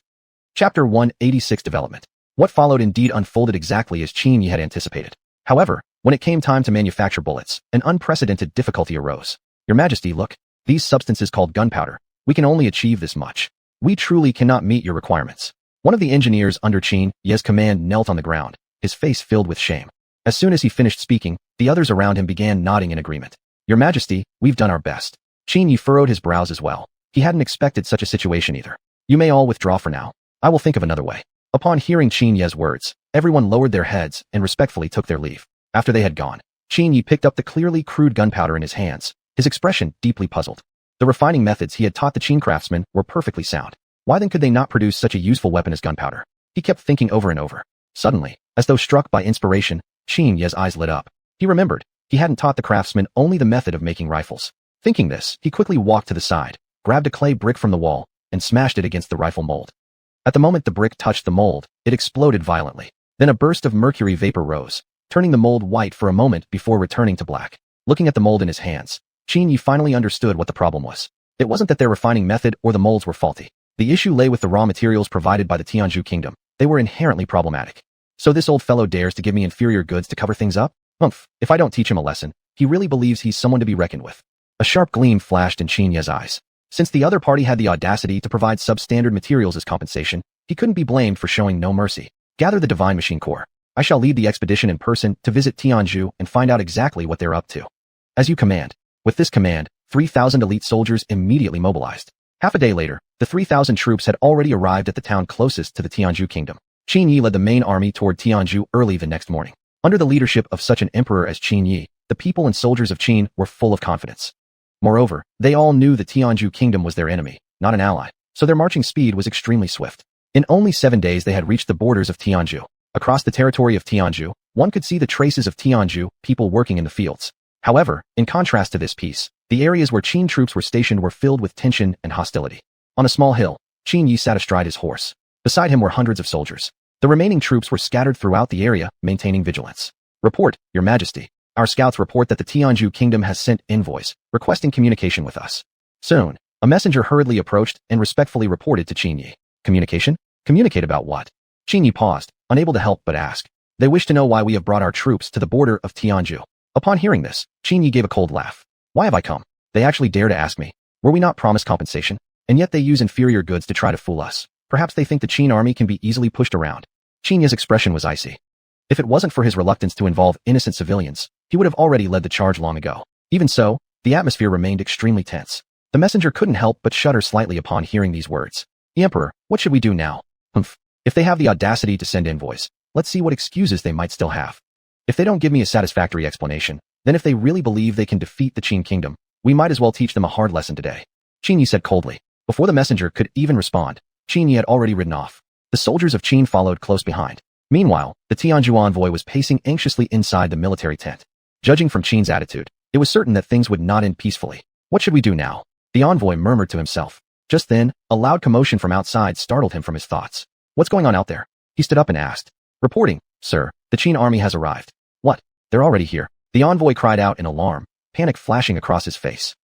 Chapter 186 Development. What followed indeed unfolded exactly as Qin Yi had anticipated. However, when it came time to manufacture bullets, an unprecedented difficulty arose. Your Majesty, look, these substances called gunpowder, we can only achieve this much. We truly cannot meet your requirements. One of the engineers under Qin Yi's command knelt on the ground, his face filled with shame. As soon as he finished speaking, the others around him began nodding in agreement. Your Majesty, we've done our best. Qin Yi furrowed his brows as well. He hadn't expected such a situation either. You may all withdraw for now. I will think of another way. Upon hearing Qin Yi's words, everyone lowered their heads and respectfully took their leave. After they had gone, Qin Yi picked up the clearly crude gunpowder in his hands, his expression deeply puzzled. The refining methods he had taught the Qin craftsmen were perfectly sound. Why then could they not produce such a useful weapon as gunpowder? He kept thinking over and over. Suddenly, as though struck by inspiration, Qin Yi's eyes lit up. He remembered, he hadn't taught the craftsmen only the method of making rifles. Thinking this, he quickly walked to the side, grabbed a clay brick from the wall, and smashed it against the rifle mold. At the moment the brick touched the mold, it exploded violently. Then a burst of mercury vapor rose, turning the mold white for a moment before returning to black. Looking at the mold in his hands, Qin Yi finally understood what the problem was. It wasn't that their refining method or the molds were faulty. The issue lay with the raw materials provided by the Tianzhu kingdom. They were inherently problematic. So this old fellow dares to give me inferior goods to cover things up? Humph, if I don't teach him a lesson, he really believes he's someone to be reckoned with. A sharp gleam flashed in Qin Yi's eyes. Since the other party had the audacity to provide substandard materials as compensation, he couldn't be blamed for showing no mercy. Gather the Divine Machine Corps. I shall lead the expedition in person to visit Tianzhu and find out exactly what they're up to. As you command. With this command, 3,000 elite soldiers immediately mobilized. Half a day later, the 3,000 troops had already arrived at the town closest to the Tianzhu kingdom. Qin Yi led the main army toward Tianzhu early the next morning. Under the leadership of such an emperor as Qin Yi, the people and soldiers of Qin were full of confidence. Moreover, they all knew the Tianzhu kingdom was their enemy, not an ally, so their marching speed was extremely swift. In only 7 days they had reached the borders of Tianzhu. Across the territory of Tianzhu, one could see the traces of Tianzhu people working in the fields. However, in contrast to this peace, the areas where Qin troops were stationed were filled with tension and hostility. On a small hill, Qin Yi sat astride his horse. Beside him were hundreds of soldiers. The remaining troops were scattered throughout the area, maintaining vigilance. Report, Your Majesty. Our scouts report that the Tianzhu kingdom has sent envoys, requesting communication with us. Soon, a messenger hurriedly approached and respectfully reported to Qin Yi. Communication? Communicate about what? Qin Yi paused, unable to help but ask. They wish to know why we have brought our troops to the border of Tianzhu. Upon hearing this, Qin Yi gave a cold laugh. Why have I come? They actually dare to ask me. Were we not promised compensation? And yet they use inferior goods to try to fool us. Perhaps they think the Qin army can be easily pushed around. Qin Yi's expression was icy. If it wasn't for his reluctance to involve innocent civilians, he would have already led the charge long ago. Even so, The atmosphere remained extremely tense. The messenger couldn't help but shudder slightly upon hearing these words. The Emperor, what should we do now? Humph. If they have the audacity to send envoys, let's see what excuses they might still have. If they don't give me a satisfactory explanation, then if they really believe they can defeat the Qin kingdom, we might as well teach them a hard lesson today. Qin Yi said coldly. Before the messenger could even respond, Qin Yi had already ridden off. The soldiers of Qin followed close behind. Meanwhile, the Tianzhu envoy was pacing anxiously inside the military tent. Judging from Qin's attitude, it was certain that things would not end peacefully. What should we do now? The envoy murmured to himself. Just then, a loud commotion from outside startled him from his thoughts. What's going on out there? He stood up and asked. Reporting, sir, the Qin army has arrived. What? They're already here. The envoy cried out in alarm, panic flashing across his face.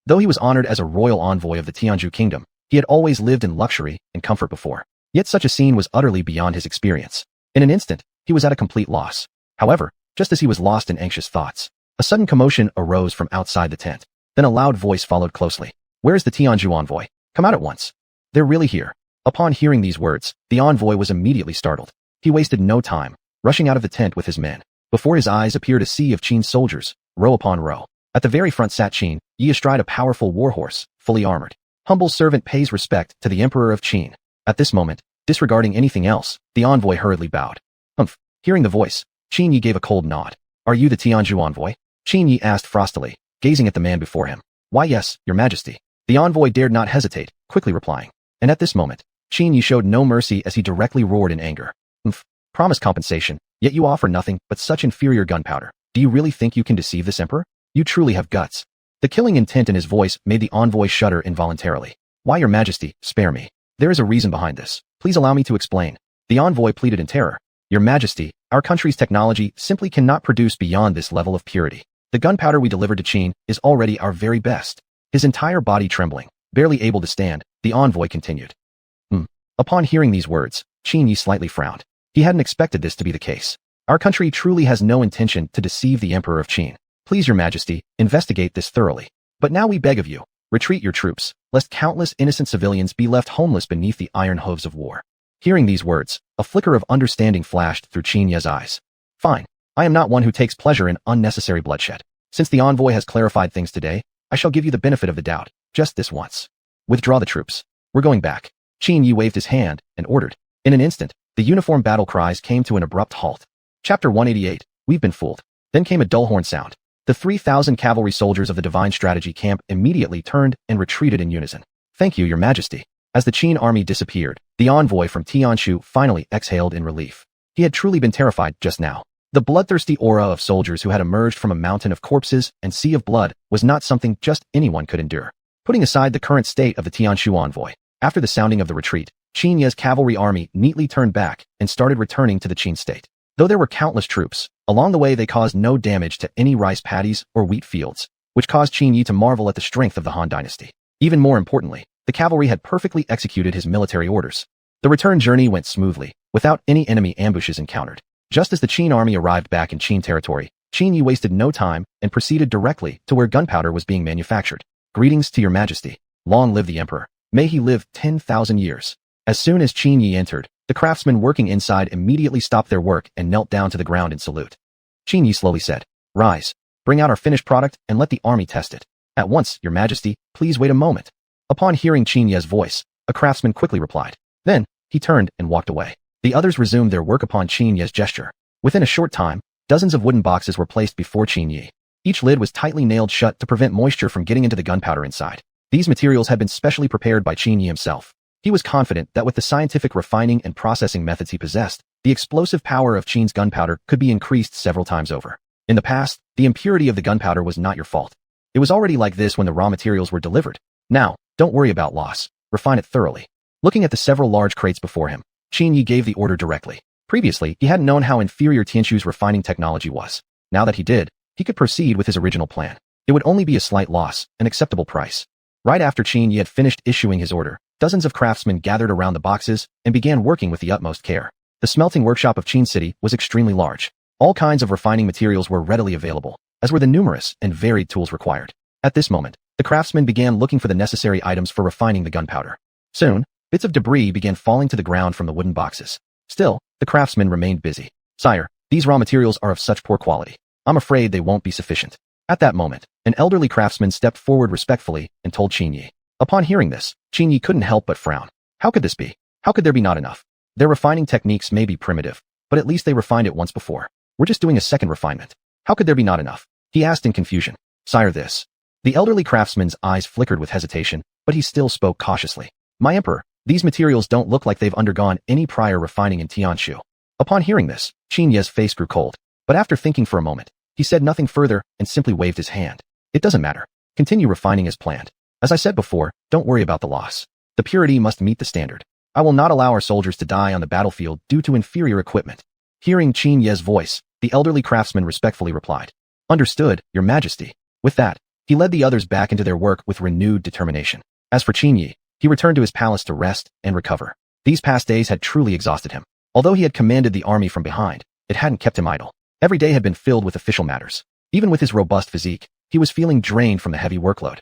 Though he was honored as a royal envoy of the Tianzhu kingdom, he had always lived in luxury and comfort before. Yet such a scene was utterly beyond his experience. In an instant, he was at a complete loss. However, just as he was lost in anxious thoughts, a sudden commotion arose from outside the tent. Then a loud voice followed closely. Where is the Tianzhu envoy? Come out at once. They're really here. Upon hearing these words, the envoy was immediately startled. He wasted no time, rushing out of the tent with his men. Before his eyes appeared a sea of Qin soldiers, row upon row. At the very front sat Qin Yi astride a powerful warhorse, fully armored. Humble servant pays respect to the Emperor of Qin. At this moment, disregarding anything else, the envoy hurriedly bowed. Humph. Hearing the voice, Qin Yi gave a cold nod. Are you the Tianzhu envoy? Qin Yi asked frostily, gazing at the man before him. Why yes, your majesty. The envoy dared not hesitate, quickly replying. And at this moment, Qin Yi showed no mercy as he directly roared in anger. Humph. Promise compensation, yet you offer nothing but such inferior gunpowder. Do you really think you can deceive this emperor? You truly have guts. The killing intent in his voice made the envoy shudder involuntarily. Why, your majesty, spare me. There is a reason behind this. Please allow me to explain. The envoy pleaded in terror. Your majesty, our country's technology simply cannot produce beyond this level of purity. The gunpowder we delivered to Qin is already our very best. His entire body trembling, barely able to stand, the envoy continued. Upon hearing these words, Qin Yi slightly frowned. He hadn't expected this to be the case. Our country truly has no intention to deceive the Emperor of Qin. Please, your majesty, investigate this thoroughly. But now we beg of you, retreat your troops, lest countless innocent civilians be left homeless beneath the iron hooves of war. Hearing these words, a flicker of understanding flashed through Qin Yi's eyes. Fine. I am not one who takes pleasure in unnecessary bloodshed. Since the envoy has clarified things today, I shall give you the benefit of the doubt, just this once. Withdraw the troops. We're going back. Qin Yi waved his hand and ordered. In an instant, the uniform battle cries came to an abrupt halt. Chapter 188, We've been fooled. Then came a dull horn sound. The 3,000 cavalry soldiers of the Divine Strategy camp immediately turned and retreated in unison. Thank you, your majesty. As the Qin army disappeared, the envoy from Tianshu finally exhaled in relief. He had truly been terrified just now. The bloodthirsty aura of soldiers who had emerged from a mountain of corpses and sea of blood was not something just anyone could endure. Putting aside the current state of the Tianshu envoy, after the sounding of the retreat, Qin Yi's cavalry army neatly turned back and started returning to the Qin state. Though there were countless troops, along the way they caused no damage to any rice paddies or wheat fields, which caused Qin Yi to marvel at the strength of the Han Dynasty. Even more importantly, the cavalry had perfectly executed his military orders. The return journey went smoothly, without any enemy ambushes encountered. Just as the Qin army arrived back in Qin territory, Qin Yi wasted no time and proceeded directly to where gunpowder was being manufactured. Greetings to your majesty. Long live the emperor. May he live 10,000 years. As soon as Qin Yi entered, the craftsmen working inside immediately stopped their work and knelt down to the ground in salute. Qin Yi slowly said, Rise, bring out our finished product and let the army test it. At once, your majesty, please wait a moment. Upon hearing Qin Yi's voice, a craftsman quickly replied. Then, he turned and walked away. The others resumed their work upon Qin Yi's gesture. Within a short time, dozens of wooden boxes were placed before Qin Yi. Each lid was tightly nailed shut to prevent moisture from getting into the gunpowder inside. These materials had been specially prepared by Qin Yi himself. He was confident that with the scientific refining and processing methods he possessed, the explosive power of Qin's gunpowder could be increased several times over. In the past, the impurity of the gunpowder was not your fault. It was already like this when the raw materials were delivered. Now, don't worry about loss. Refine it thoroughly. Looking at the several large crates before him, Qin Yi gave the order directly. Previously, he hadn't known how inferior Tianshu's refining technology was. Now that he did, he could proceed with his original plan. It would only be a slight loss, an acceptable price. Right after Qin Yi had finished issuing his order, dozens of craftsmen gathered around the boxes and began working with the utmost care. The smelting workshop of Qin City was extremely large. All kinds of refining materials were readily available, as were the numerous and varied tools required. At this moment, the craftsmen began looking for the necessary items for refining the gunpowder. Soon, bits of debris began falling to the ground from the wooden boxes. Still, the craftsmen remained busy. Sire, these raw materials are of such poor quality. I'm afraid they won't be sufficient. At that moment, An elderly craftsman stepped forward respectfully and told Qin Yi. Upon hearing this, Qin Yi couldn't help but frown. How could this be? How could there be not enough? Their refining techniques may be primitive, but at least they refined it once before. We're just doing a second refinement. How could there be not enough? He asked in confusion. Sire, this. The elderly craftsman's eyes flickered with hesitation, but he still spoke cautiously. My emperor, these materials don't look like they've undergone any prior refining in Tianshu. Upon hearing this, Qin Yi's face grew cold, but after thinking for a moment, he said nothing further and simply waved his hand. It doesn't matter. Continue refining as planned. As I said before, don't worry about the loss. The purity must meet the standard. I will not allow our soldiers to die on the battlefield due to inferior equipment. Hearing Qin Yi's voice, the elderly craftsman respectfully replied. Understood, Your Majesty. With that, he led the others back into their work with renewed determination. As for Qin Yi, he returned to his palace to rest and recover. These past days had truly exhausted him. Although he had commanded the army from behind, it hadn't kept him idle. Every day had been filled with official matters. Even with his robust physique, he was feeling drained from the heavy workload.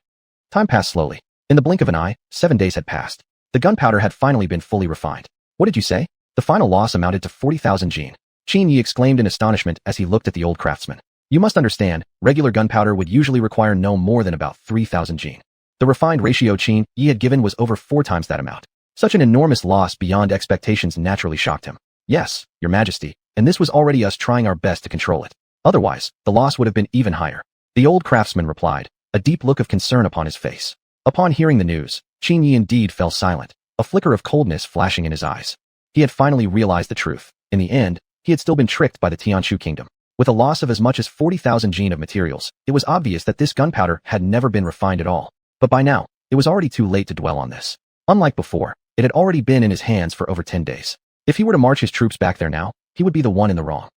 Time passed slowly. In the blink of an eye, 7 days had passed. The gunpowder had finally been fully refined. What did you say? The final loss amounted to 40,000 jin. Qin Yi exclaimed in astonishment as he looked at the old craftsman. You must understand, regular gunpowder would usually require no more than about 3,000 jin. The refined ratio Qin Yi had given was over 4 times that amount. Such an enormous loss beyond expectations naturally shocked him. Yes, Your Majesty, and this was already us trying our best to control it. Otherwise, the loss would have been even higher. The old craftsman replied, a deep look of concern upon his face. Upon hearing the news, Qin Yi indeed fell silent, a flicker of coldness flashing in his eyes. He had finally realized the truth. In the end, he had still been tricked by the Tianshu kingdom. With a loss of as much as 40,000 jin of materials, it was obvious that this gunpowder had never been refined at all. But by now, it was already too late to dwell on this. Unlike before, it had already been in his hands for over 10 days. If he were to march his troops back there now, he would be the one in the wrong.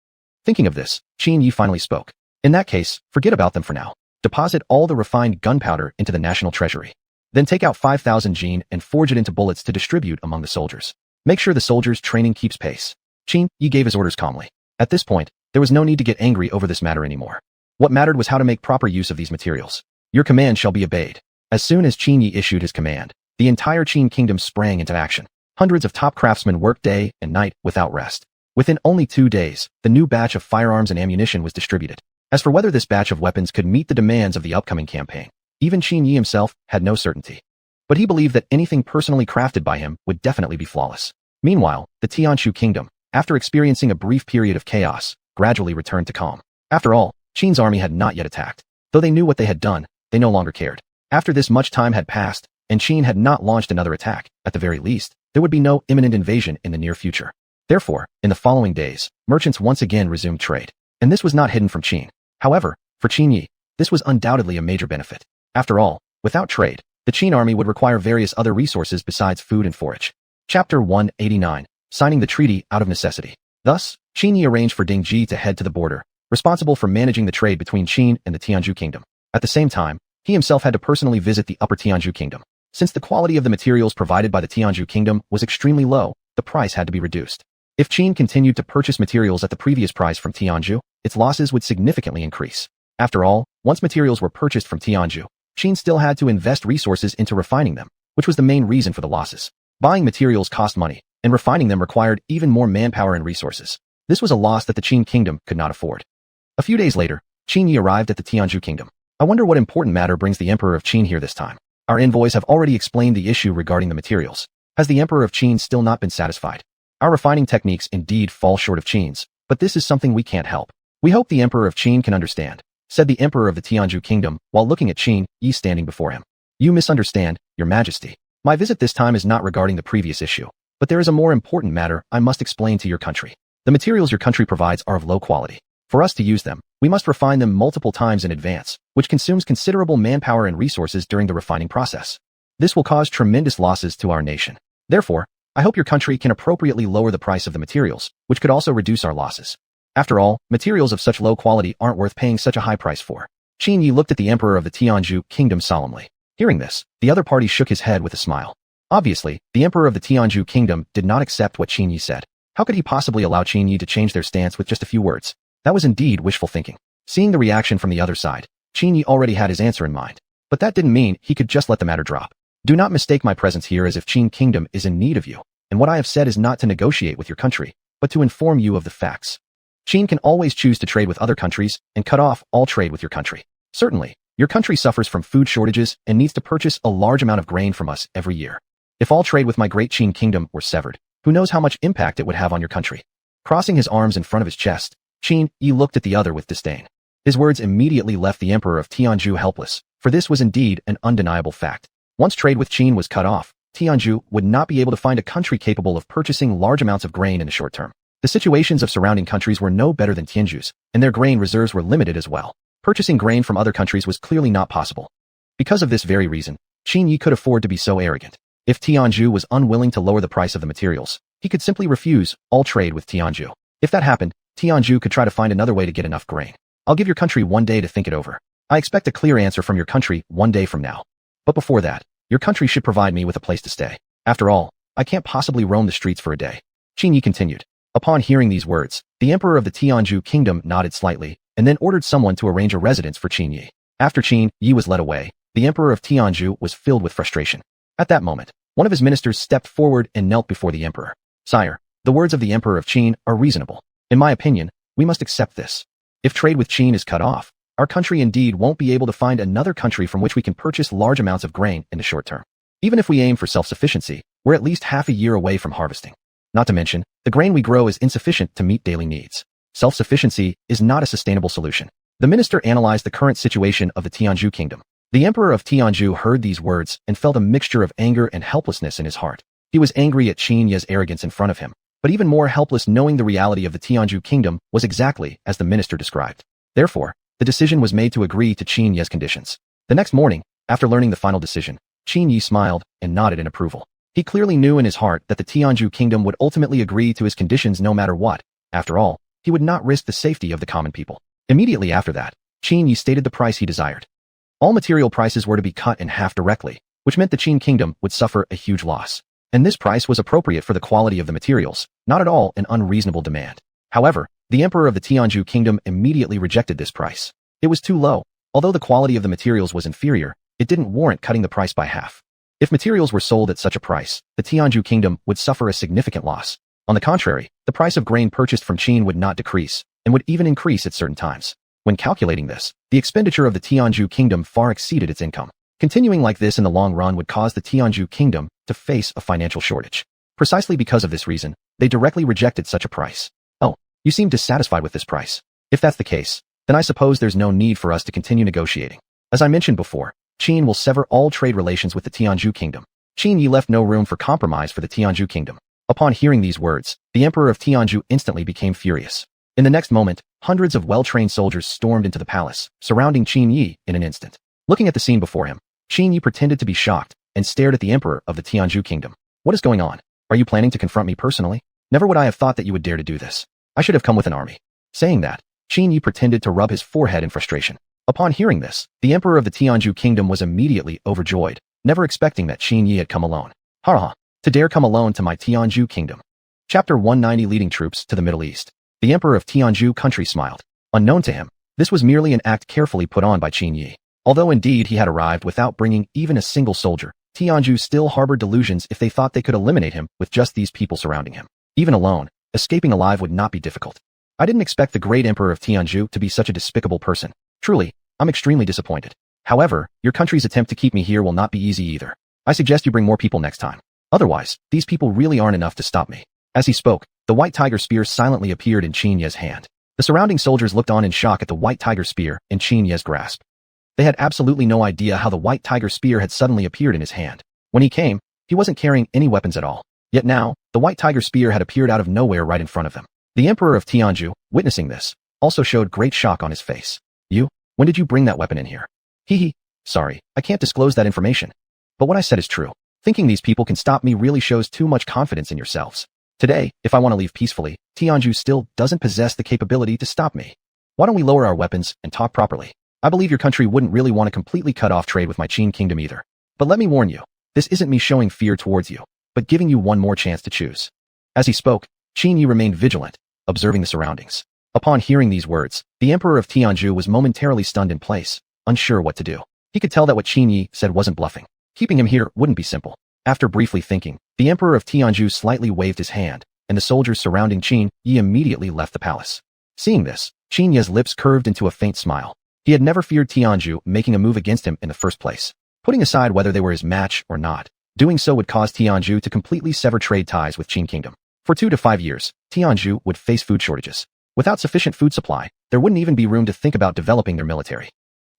Thinking of this, Qin Yi finally spoke. In that case, forget about them for now. Deposit all the refined gunpowder into the national treasury. Then take out 5,000 jin and forge it into bullets to distribute among the soldiers. Make sure the soldiers' training keeps pace. Qin Yi gave his orders calmly. At this point, there was no need to get angry over this matter anymore. What mattered was how to make proper use of these materials. Your command shall be obeyed. As soon as Qin Yi issued his command, the entire Qin kingdom sprang into action. Hundreds of top craftsmen worked day and night without rest. Within only 2 days, the new batch of firearms and ammunition was distributed. As for whether this batch of weapons could meet the demands of the upcoming campaign, even Qin Yi himself had no certainty. But he believed that anything personally crafted by him would definitely be flawless. Meanwhile, the Tianshu kingdom, after experiencing a brief period of chaos, gradually returned to calm. After all, Qin's army had not yet attacked. Though they knew what they had done, they no longer cared. After this much time had passed, and Qin had not launched another attack, at the very least, there would be no imminent invasion in the near future. Therefore, in the following days, merchants once again resumed trade. And this was not hidden from Qin. However, for Qin Yi, this was undoubtedly a major benefit. After all, without trade, the Qin army would require various other resources besides food and forage. Chapter 189, Signing the Treaty Out of Necessity. Thus, Qin Yi arranged for Ding Ji to head to the border, responsible for managing the trade between Qin and the Tianzhu kingdom. At the same time, he himself had to personally visit the upper Tianzhu kingdom. Since the quality of the materials provided by the Tianzhu kingdom was extremely low, the price had to be reduced. If Qin continued to purchase materials at the previous price from Tianzhu, its losses would significantly increase. After all, once materials were purchased from Tianzhu, Qin still had to invest resources into refining them, which was the main reason for the losses. Buying materials cost money, and refining them required even more manpower and resources. This was a loss that the Qin kingdom could not afford. A few days later, Qin Yi arrived at the Tianzhu kingdom. I wonder what important matter brings the Emperor of Qin here this time. Our envoys have already explained the issue regarding the materials. Has the Emperor of Qin still not been satisfied? Our refining techniques indeed fall short of Qin's, but this is something we can't help. We hope the Emperor of Qin can understand, said the Emperor of the Tianzhu kingdom while looking at Qin Yi standing before him. You misunderstand, Your Majesty. My visit this time is not regarding the previous issue, but there is a more important matter I must explain to your country. The materials your country provides are of low quality. For us to use them, we must refine them multiple times in advance, which consumes considerable manpower and resources during the refining process. This will cause tremendous losses to our nation. Therefore, I hope your country can appropriately lower the price of the materials, which could also reduce our losses. After all, materials of such low quality aren't worth paying such a high price for. Qin Yi looked at the Emperor of the Tianzhu kingdom solemnly. Hearing this, the other party shook his head with a smile. Obviously, the Emperor of the Tianzhu kingdom did not accept what Qin Yi said. How could he possibly allow Qin Yi to change their stance with just a few words? That was indeed wishful thinking. Seeing the reaction from the other side, Qin Yi already had his answer in mind. But that didn't mean he could just let the matter drop. Do not mistake my presence here as if Qin kingdom is in need of you. And what I have said is not to negotiate with your country, but to inform you of the facts. Qin can always choose to trade with other countries and cut off all trade with your country. Certainly, Your country suffers from food shortages and needs to purchase a large amount of grain from us every year. If all trade with my great Qin kingdom were severed, who knows how much impact it would have on your country?" Crossing his arms in front of his chest, Qin Yi looked at the other with disdain. His words immediately left the Emperor of Tianzhu helpless, for this was indeed an undeniable fact. Once trade with Qin was cut off, Tianzhu would not be able to find a country capable of purchasing large amounts of grain in the short term. The situations of surrounding countries were no better than Tianzhu's, and their grain reserves were limited as well. Purchasing grain from other countries was clearly not possible. Because of this very reason, Qin Yi could afford to be so arrogant. If Tianzhu was unwilling to lower the price of the materials, he could simply refuse all trade with Tianzhu. If that happened, Tianzhu could try to find another way to get enough grain. "I'll give your country one day to think it over. I expect a clear answer from your country one day from now. But before that, your country should provide me with a place to stay. After all, I can't possibly roam the streets for a day." Qin Yi continued. Upon hearing these words, the Emperor of the Tianzhu kingdom nodded slightly, and then ordered someone to arrange a residence for Qin Yi. After Qin Yi was led away, the Emperor of Tianzhu was filled with frustration. At that moment, one of his ministers stepped forward and knelt before the Emperor. "Sire, the words of the Emperor of Qin are reasonable. In my opinion, we must accept this. If trade with Qin is cut off, our country indeed won't be able to find another country from which we can purchase large amounts of grain in the short term. Even if we aim for self-sufficiency, we're at least half a year away from harvesting. Not to mention, the grain we grow is insufficient to meet daily needs. Self-sufficiency is not a sustainable solution." The minister analyzed the current situation of the Tianzhu kingdom. The Emperor of Tianzhu heard these words and felt a mixture of anger and helplessness in his heart. He was angry at Qin Yi's arrogance in front of him, but even more helpless knowing the reality of the Tianzhu kingdom was exactly as the minister described. Therefore, the decision was made to agree to Qin Yi's conditions. The next morning, after learning the final decision, Qin Yi smiled and nodded in approval. He clearly knew in his heart that the Tianzhu kingdom would ultimately agree to his conditions no matter what. After all, he would not risk the safety of the common people. Immediately after that, Qin Yi stated the price he desired. All material prices were to be cut in half directly, which meant the Qin kingdom would suffer a huge loss. And this price was appropriate for the quality of the materials, not at all an unreasonable demand. However, the Emperor of the Tianzhu kingdom immediately rejected this price. It was too low. Although the quality of the materials was inferior, it didn't warrant cutting the price by half. If materials were sold at such a price, the Tianzhu kingdom would suffer a significant loss. On the contrary, the price of grain purchased from Qin would not decrease, and would even increase at certain times. When calculating this, the expenditure of the Tianzhu kingdom far exceeded its income. Continuing like this in the long run would cause the Tianzhu kingdom to face a financial shortage. Precisely because of this reason, they directly rejected such a price. "Oh, you seem dissatisfied with this price. If that's the case, then I suppose there's no need for us to continue negotiating. As I mentioned before, Qin will sever all trade relations with the Tianzhu kingdom." Qin Yi left no room for compromise for the Tianzhu kingdom. Upon hearing these words, the Emperor of Tianzhu instantly became furious. In the next moment, hundreds of well-trained soldiers stormed into the palace, surrounding Qin Yi in an instant. Looking at the scene before him, Qin Yi pretended to be shocked and stared at the Emperor of the Tianzhu kingdom. "What is going on? Are you planning to confront me personally? Never would I have thought that you would dare to do this. I should have come with an army." Saying that, Qin Yi pretended to rub his forehead in frustration. Upon hearing this, the Emperor of the Tianzhu kingdom was immediately overjoyed, never expecting that Qin Yi had come alone. "Ha! To dare come alone to my Tianzhu kingdom." Chapter 190 Leading Troops to the Middle East. The Emperor of Tianzhu country smiled. Unknown to him, this was merely an act carefully put on by Qin Yi. Although indeed he had arrived without bringing even a single soldier, Tianzhu still harbored delusions if they thought they could eliminate him with just these people surrounding him. Even alone, escaping alive would not be difficult. "I didn't expect the great Emperor of Tianzhu to be such a despicable person. Truly, I'm extremely disappointed. However, your country's attempt to keep me here will not be easy either. I suggest you bring more people next time. Otherwise, these people really aren't enough to stop me." As he spoke, the white tiger spear silently appeared in Qin Yi's hand. The surrounding soldiers looked on in shock at the white tiger spear in Qin Yi's grasp. They had absolutely no idea how the white tiger spear had suddenly appeared in his hand. When he came, he wasn't carrying any weapons at all. Yet now, the white tiger spear had appeared out of nowhere right in front of them. The Emperor of Tianzhu, witnessing this, also showed great shock on his face. "You? When did you bring that weapon in here?" "Hee. Sorry, I can't disclose that information. But what I said is true. Thinking these people can stop me really shows too much confidence in yourselves. Today, if I want to leave peacefully, Tianzhu still doesn't possess the capability to stop me. Why don't we lower our weapons and talk properly? I believe your country wouldn't really want to completely cut off trade with my Qin kingdom either. But let me warn you, this isn't me showing fear towards you, but giving you one more chance to choose." As he spoke, Qin Yi remained vigilant, observing the surroundings. Upon hearing these words, the Emperor of Tianzhu was momentarily stunned in place, unsure what to do. He could tell that what Qin Yi said wasn't bluffing. Keeping him here wouldn't be simple. After briefly thinking, the Emperor of Tianzhu slightly waved his hand, and the soldiers surrounding Qin Yi immediately left the palace. Seeing this, Qin Yi's lips curved into a faint smile. He had never feared Tianzhu making a move against him in the first place. Putting aside whether they were his match or not, doing so would cause Tianzhu to completely sever trade ties with Qin Kingdom. For 2 to 5 years, Tianzhu would face food shortages. Without sufficient food supply, there wouldn't even be room to think about developing their military.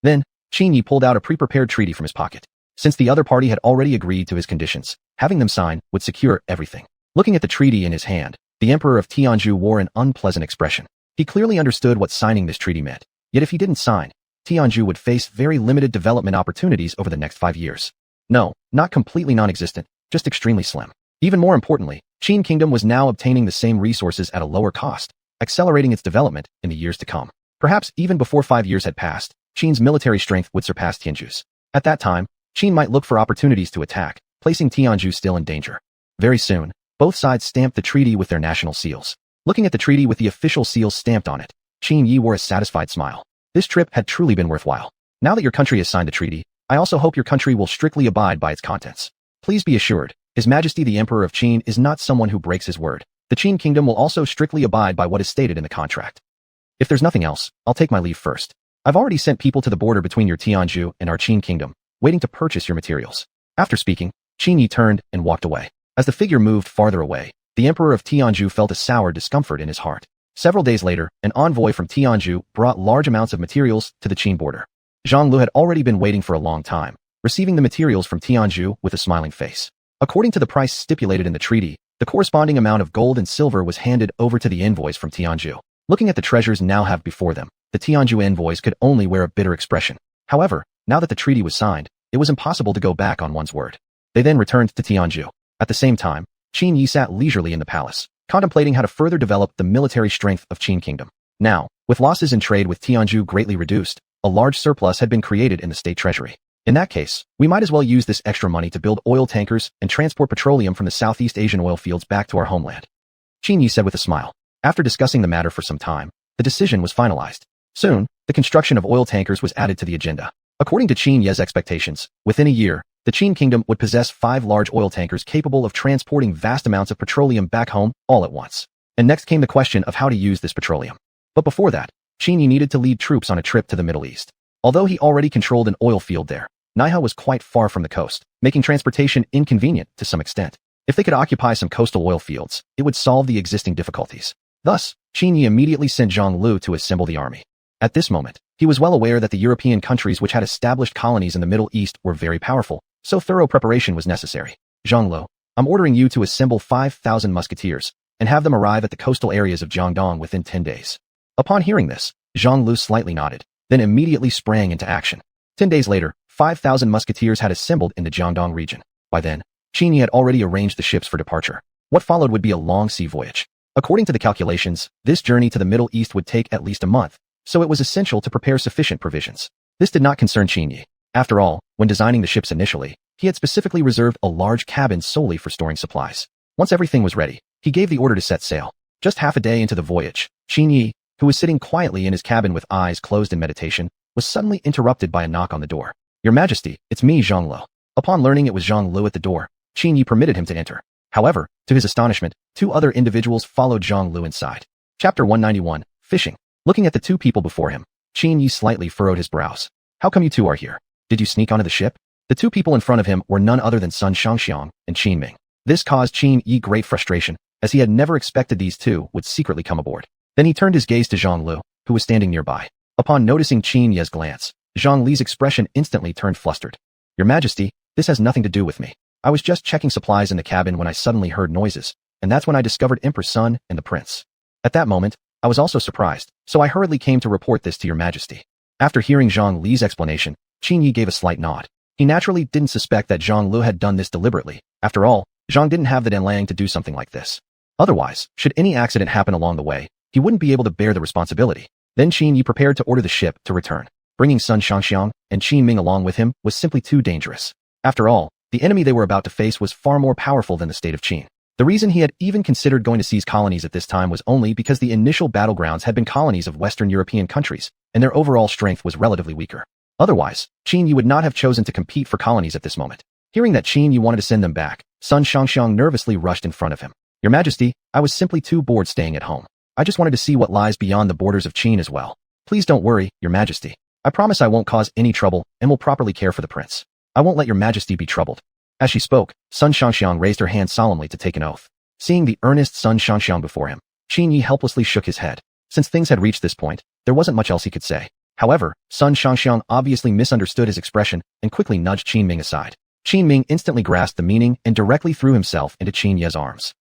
Then, Qin Yi pulled out a pre-prepared treaty from his pocket. Since the other party had already agreed to his conditions, having them sign would secure everything. Looking at the treaty in his hand, the Emperor of Tianzhu wore an unpleasant expression. He clearly understood what signing this treaty meant. Yet if he didn't sign, Tianzhu would face very limited development opportunities over the next 5 years. No, not completely non-existent, just extremely slim. Even more importantly, Qin Kingdom was now obtaining the same resources at a lower cost, accelerating its development in the years to come. Perhaps even before 5 years had passed, Qin's military strength would surpass Tianzhu's. At that time, Qin might look for opportunities to attack, placing Tianzhu still in danger. Very soon, both sides stamped the treaty with their national seals. Looking at the treaty with the official seals stamped on it, Qin Yi wore a satisfied smile. This trip had truly been worthwhile. Now that your country has signed the treaty, I also hope your country will strictly abide by its contents. Please be assured, His Majesty the Emperor of Qin is not someone who breaks his word. The Qin Kingdom will also strictly abide by what is stated in the contract. If there's nothing else, I'll take my leave first. I've already sent people to the border between your Tianzhu and our Qin Kingdom, waiting to purchase your materials. After speaking, Qin Yi turned and walked away. As the figure moved farther away, the Emperor of Tianzhu felt a sour discomfort in his heart. Several days later, an envoy from Tianzhu brought large amounts of materials to the Qin border. Zhang Lu had already been waiting for a long time, receiving the materials from Tianzhu with a smiling face. According to the price stipulated in the treaty, the corresponding amount of gold and silver was handed over to the envoys from Tianzhu. Looking at the treasures now have before them, the Tianzhu envoys could only wear a bitter expression. However, now that the treaty was signed, it was impossible to go back on one's word. They then returned to Tianzhu. At the same time, Qin Yi sat leisurely in the palace, contemplating how to further develop the military strength of Qin Kingdom. Now, with losses in trade with Tianzhu greatly reduced, a large surplus had been created in the state treasury. In that case, we might as well use this extra money to build oil tankers and transport petroleum from the Southeast Asian oil fields back to our homeland. Qin Yi said with a smile. After discussing the matter for some time, the decision was finalized. Soon, the construction of oil tankers was added to the agenda. According to Qin Yi's expectations, within a year, the Qin Kingdom would possess 5 large oil tankers capable of transporting vast amounts of petroleum back home all at once. And next came the question of how to use this petroleum. But before that, Qin Yi needed to lead troops on a trip to the Middle East. Although he already controlled an oil field there, Manhwa was quite far from the coast, making transportation inconvenient to some extent. If they could occupy some coastal oil fields, it would solve the existing difficulties. Thus, Qin Yi immediately sent Zhang Lu to assemble the army. At this moment, he was well aware that the European countries which had established colonies in the Middle East were very powerful, so thorough preparation was necessary. Zhang Lu, I'm ordering you to assemble 5,000 musketeers and have them arrive at the coastal areas of Jiangdong within 10 days. Upon hearing this, Zhang Lu slightly nodded, then immediately sprang into action. 10 days later, 5,000 musketeers had assembled in the Jiangdong region. By then, Qin Yi had already arranged the ships for departure. What followed would be a long sea voyage. According to the calculations, this journey to the Middle East would take at least a month, so it was essential to prepare sufficient provisions. This did not concern Qin Yi. After all, when designing the ships initially, he had specifically reserved a large cabin solely for storing supplies. Once everything was ready, he gave the order to set sail. Just half a day into the voyage, Qin Yi, who was sitting quietly in his cabin with eyes closed in meditation, was suddenly interrupted by a knock on the door. Your Majesty, it's me, Zhang Lu. Upon learning it was Zhang Lu at the door, Qin Yi permitted him to enter. However, to his astonishment, 2 other individuals followed Zhang Lu inside. Chapter 191, Fishing. Looking at the 2 people before him, Qin Yi slightly furrowed his brows. How come you 2 are here? Did you sneak onto the ship? The 2 people in front of him were none other than Sun Shangxiang and Qin Ming. This caused Qin Yi great frustration, as he had never expected these 2 would secretly come aboard. Then he turned his gaze to Zhang Lu, who was standing nearby. Upon noticing Qin Yi's glance, Zhang Li's expression instantly turned flustered. Your Majesty, this has nothing to do with me. I was just checking supplies in the cabin when I suddenly heard noises, and that's when I discovered Emperor Sun and the prince. At that moment, I was also surprised, so I hurriedly came to report this to your Majesty. After hearing Zhang Li's explanation, Qin Yi gave a slight nod. He naturally didn't suspect that Zhang Lu had done this deliberately. After all, Zhang didn't have the Danlang to do something like this. Otherwise, should any accident happen along the way, he wouldn't be able to bear the responsibility. Then Qin Yi prepared to order the ship to return. Bringing Sun Shangxiang and Qin Ming along with him was simply too dangerous. After all, the enemy they were about to face was far more powerful than the state of Qin. The reason he had even considered going to seize colonies at this time was only because the initial battlegrounds had been colonies of Western European countries, and their overall strength was relatively weaker. Otherwise, Qin Yi would not have chosen to compete for colonies at this moment. Hearing that Qin Yi wanted to send them back, Sun Shangxiang nervously rushed in front of him. Your Majesty, I was simply too bored staying at home. I just wanted to see what lies beyond the borders of Qin as well. Please don't worry, Your Majesty. I promise I won't cause any trouble and will properly care for the prince. I won't let your majesty be troubled. As she spoke, Sun Shangxiang raised her hand solemnly to take an oath. Seeing the earnest Sun Shangxiang before him, Qin Yi helplessly shook his head. Since things had reached this point, there wasn't much else he could say. However, Sun Shangxiang obviously misunderstood his expression and quickly nudged Qin Ming aside. Qin Ming instantly grasped the meaning and directly threw himself into Qin Ye's arms.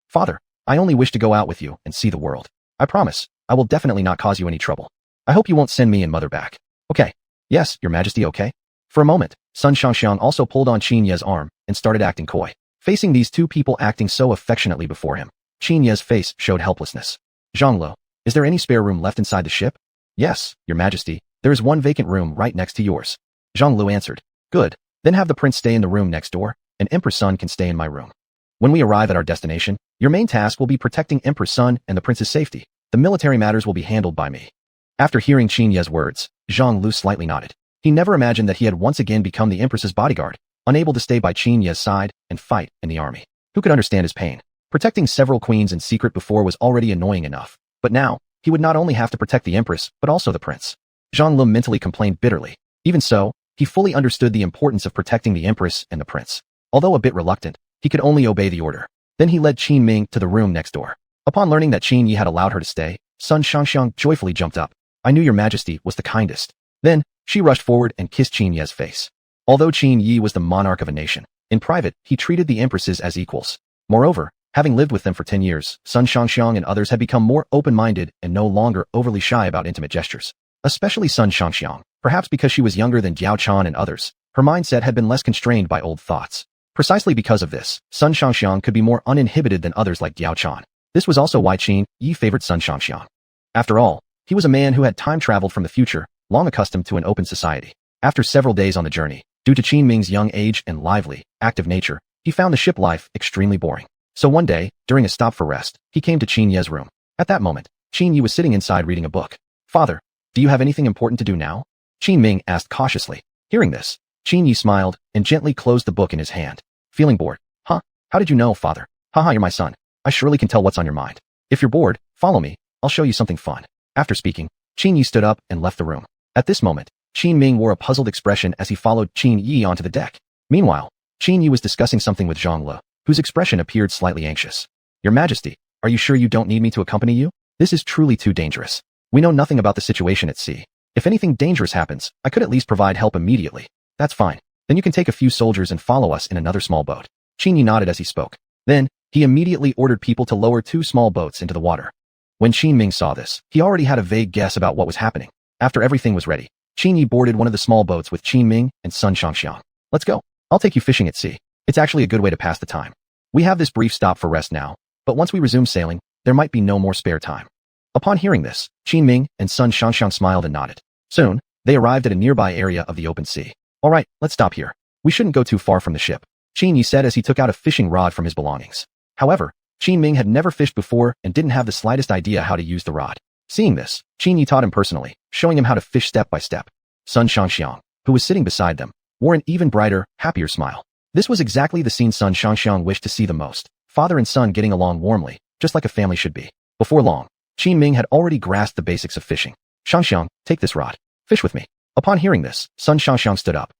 Father, I only wish to go out with you and see the world. I promise, I will definitely not cause you any trouble. I hope you won't send me and mother back. Okay. Yes, your majesty, okay? For a moment, Sun Shangxiang also pulled on Qin Ye's arm and started acting coy. Facing these two people acting so affectionately before him, Qin Ye's face showed helplessness. Zhanglo, is there any spare room left inside the ship? Yes, your majesty, there is one vacant room right next to yours. Zhang Lu answered. Good, then have the prince stay in the room next door, and Emperor Sun can stay in my room. When we arrive at our destination, your main task will be protecting Emperor Sun and the prince's safety. The military matters will be handled by me. After hearing Qin Ye's words, Zhang Lu slightly nodded. He never imagined that he had once again become the empress's bodyguard, unable to stay by Qin Ye's side and fight in the army. Who could understand his pain? Protecting several queens in secret before was already annoying enough, but now, he would not only have to protect the empress, but also the prince. Zhang Lu mentally complained bitterly. Even so, he fully understood the importance of protecting the empress and the prince. Although a bit reluctant, he could only obey the order. Then he led Qin Ming to the room next door. Upon learning that Qin Yi had allowed her to stay, Sun Shangxiang joyfully jumped up. I knew your majesty was the kindest. Then, she rushed forward and kissed Qin Ye's face. Although Qin Yi was the monarch of a nation, in private, he treated the empresses as equals. Moreover, having lived with them for 10 years, Sun Shangxiang and others had become more open-minded and no longer overly shy about intimate gestures. Especially Sun Shangxiang, perhaps because she was younger than Diao Chan and others, her mindset had been less constrained by old thoughts. Precisely because of this, Sun Shangxiang could be more uninhibited than others like Diao Chan. This was also why Qin Yi favored Sun Shangxiang. After all, he was a man who had time-traveled from the future, long accustomed to an open society. After several days on the journey, due to Qin Ming's young age and lively, active nature, he found the ship life extremely boring. So one day, during a stop for rest, he came to Qin Ye's room. At that moment, Qin Yi was sitting inside reading a book. Father, do you have anything important to do now? Qin Ming asked cautiously. Hearing this, Qin Yi smiled and gently closed the book in his hand. Feeling bored? Huh? How did you know, father? Haha, you're my son. I surely can tell what's on your mind. If you're bored, follow me. I'll show you something fun. After speaking, Qin Yi stood up and left the room. At this moment, Qin Ming wore a puzzled expression as he followed Qin Yi onto the deck. Meanwhile, Qin Yi was discussing something with Zhang Lu, whose expression appeared slightly anxious. Your Majesty, are you sure you don't need me to accompany you? This is truly too dangerous. We know nothing about the situation at sea. If anything dangerous happens, I could at least provide help immediately. That's fine. Then you can take a few soldiers and follow us in another small boat. Qin Yi nodded as he spoke. Then, he immediately ordered people to lower 2 small boats into the water. When Qin Ming saw this, he already had a vague guess about what was happening. After everything was ready, Qin Yi boarded one of the small boats with Qin Ming and Sun Shangxiang. Let's go. I'll take you fishing at sea. It's actually a good way to pass the time. We have this brief stop for rest now, but once we resume sailing, there might be no more spare time. Upon hearing this, Qin Ming and Sun Shangxiang smiled and nodded. Soon, they arrived at a nearby area of the open sea. All right, let's stop here. We shouldn't go too far from the ship, Qin Yi said as he took out a fishing rod from his belongings. However, Qin Ming had never fished before and didn't have the slightest idea how to use the rod. Seeing this, Qin Yi taught him personally, showing him how to fish step by step. Sun Shangxiang, who was sitting beside them, wore an even brighter, happier smile. This was exactly the scene Sun Shangxiang wished to see the most, father and son getting along warmly, just like a family should be. Before long, Qin Ming had already grasped the basics of fishing. Shangxiang, take this rod. Fish with me. Upon hearing this, Sun Shangxiang stood up.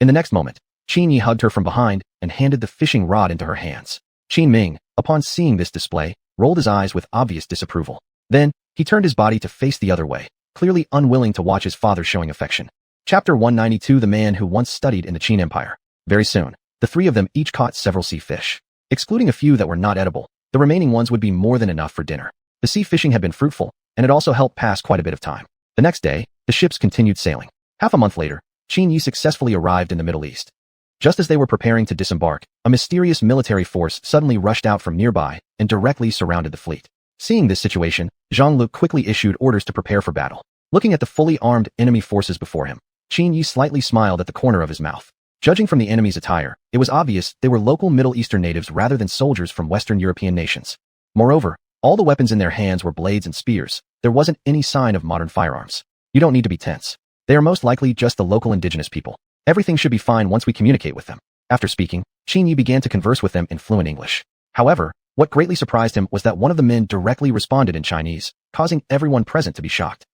In the next moment, Qin Yi hugged her from behind and handed the fishing rod into her hands. Qin Ming, upon seeing this display, rolled his eyes with obvious disapproval. Then, he turned his body to face the other way, clearly unwilling to watch his father showing affection. Chapter 192 The Man Who Once Studied in the Qin Empire. Very soon, the 3 of them each caught several sea fish. Excluding a few that were not edible, the remaining ones would be more than enough for dinner. The sea fishing had been fruitful, and it also helped pass quite a bit of time. The next day, the ships continued sailing. Half a month later, Qin Yi successfully arrived in the Middle East. Just as they were preparing to disembark, a mysterious military force suddenly rushed out from nearby and directly surrounded the fleet. Seeing this situation, Zhang Lu quickly issued orders to prepare for battle. Looking at the fully armed enemy forces before him, Qin Yi slightly smiled at the corner of his mouth. Judging from the enemy's attire, it was obvious they were local Middle Eastern natives rather than soldiers from Western European nations. Moreover, all the weapons in their hands were blades and spears. There wasn't any sign of modern firearms. You don't need to be tense. They are most likely just the local indigenous people. Everything should be fine once we communicate with them. After speaking, Qin Yi began to converse with them in fluent English. However, what greatly surprised him was that one of the men directly responded in Chinese, causing everyone present to be shocked.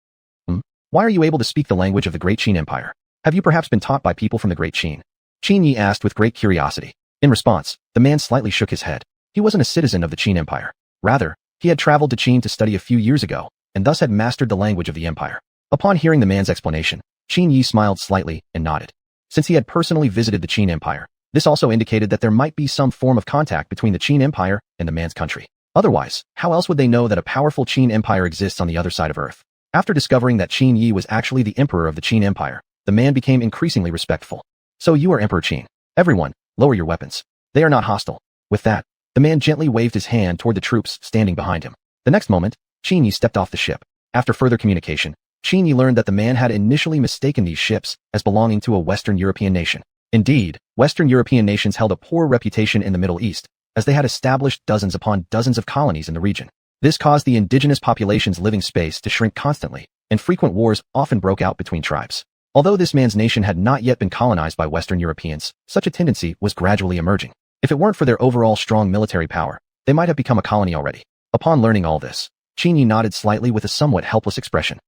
Why are you able to speak the language of the Great Qin Empire? Have you perhaps been taught by people from the Great Qin? Qin Yi asked with great curiosity. In response, the man slightly shook his head. He wasn't a citizen of the Qin Empire. Rather, he had traveled to Qin to study a few years ago, and thus had mastered the language of the empire. Upon hearing the man's explanation, Qin Yi smiled slightly and nodded. Since he had personally visited the Qin Empire, this also indicated that there might be some form of contact between the Qin Empire and the man's country. Otherwise, how else would they know that a powerful Qin Empire exists on the other side of Earth? After discovering that Qin Yi was actually the emperor of the Qin Empire, the man became increasingly respectful. So you are Emperor Qin. Everyone, lower your weapons. They are not hostile. With that, the man gently waved his hand toward the troops standing behind him. The next moment, Qin Yi stepped off the ship. After further communication, Qin Yi learned that the man had initially mistaken these ships as belonging to a Western European nation. Indeed, Western European nations held a poor reputation in the Middle East, as they had established dozens upon dozens of colonies in the region. This caused the indigenous population's living space to shrink constantly, and frequent wars often broke out between tribes. Although this man's nation had not yet been colonized by Western Europeans, such a tendency was gradually emerging. If it weren't for their overall strong military power, they might have become a colony already. Upon learning all this, Qin Yi nodded slightly with a somewhat helpless expression.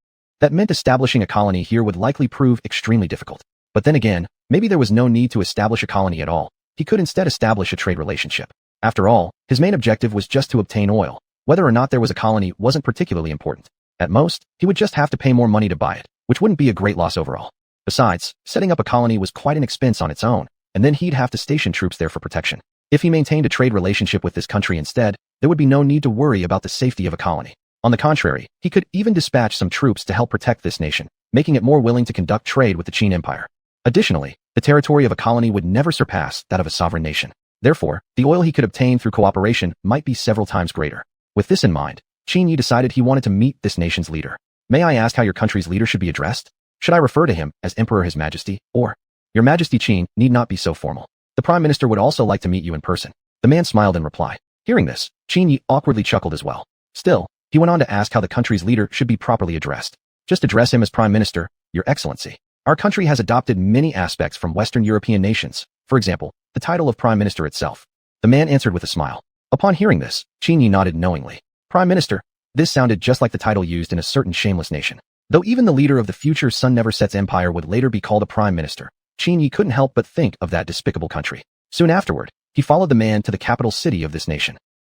That meant establishing a colony here would likely prove extremely difficult. But then again, maybe there was no need to establish a colony at all. He could instead establish a trade relationship. After all, his main objective was just to obtain oil. Whether or not there was a colony wasn't particularly important. At most, he would just have to pay more money to buy it, which wouldn't be a great loss overall. Besides, setting up a colony was quite an expense on its own, and then he'd have to station troops there for protection. If he maintained a trade relationship with this country instead, there would be no need to worry about the safety of a colony. On the contrary, he could even dispatch some troops to help protect this nation, making it more willing to conduct trade with the Qin Empire. Additionally, the territory of a colony would never surpass that of a sovereign nation. Therefore, the oil he could obtain through cooperation might be several times greater. With this in mind, Qin Yi decided he wanted to meet this nation's leader. May I ask how your country's leader should be addressed? Should I refer to him as Emperor His Majesty, or Your Majesty Qin need not be so formal. The Prime Minister would also like to meet you in person. The man smiled in reply. Hearing this, Qin Yi awkwardly chuckled as well. Still, he went on to ask how the country's leader should be properly addressed. Just address him as Prime Minister, Your Excellency. Our country has adopted many aspects from Western European nations, for example, the title of Prime Minister itself. The man answered with a smile. Upon hearing this, Qin Yi nodded knowingly. Prime Minister, this sounded just like the title used in a certain shameless nation. Though even the leader of the future Sun Never Sets Empire would later be called a Prime Minister, Qin Yi couldn't help but think of that despicable country. Soon afterward, he followed the man to the capital city of this nation.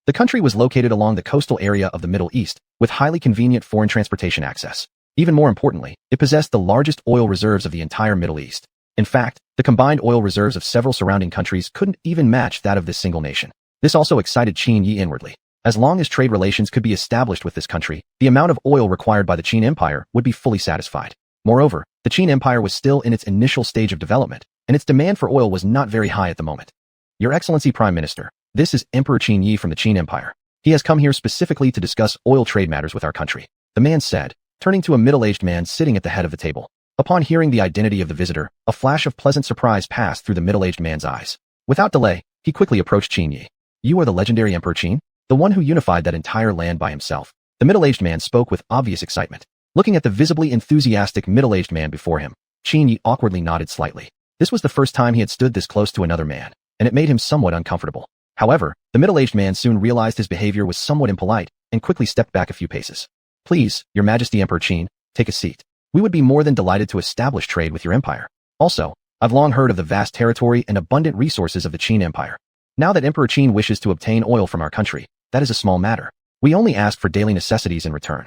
The country was located along the coastal area of the Middle East, with highly convenient foreign transportation access. Even more importantly, it possessed the largest oil reserves of the entire Middle East. In fact, the combined oil reserves of several surrounding countries couldn't even match that of this single nation. This also excited Qin Yi inwardly. As long as trade relations could be established with this country, the amount of oil required by the Qin Empire would be fully satisfied. Moreover, the Qin Empire was still in its initial stage of development, and its demand for oil was not very high at the moment. Your Excellency Prime Minister, this is Emperor Qin Yi from the Qin Empire. He has come here specifically to discuss oil trade matters with our country, the man said, turning to a middle-aged man sitting at the head of the table. Upon hearing the identity of the visitor, a flash of pleasant surprise passed through the middle-aged man's eyes. Without delay, he quickly approached Qin Yi. You are the legendary Emperor Qin? The one who unified that entire land by himself. The middle-aged man spoke with obvious excitement. Looking at the visibly enthusiastic middle-aged man before him, Qin Yi awkwardly nodded slightly. This was the first time he had stood this close to another man, and it made him somewhat uncomfortable. However, the middle-aged man soon realized his behavior was somewhat impolite, and quickly stepped back a few paces. Please, Your Majesty Emperor Qin, take a seat. We would be more than delighted to establish trade with your empire. Also, I've long heard of the vast territory and abundant resources of the Qin Empire. Now that Emperor Qin wishes to obtain oil from our country, that is a small matter. We only ask for daily necessities in return.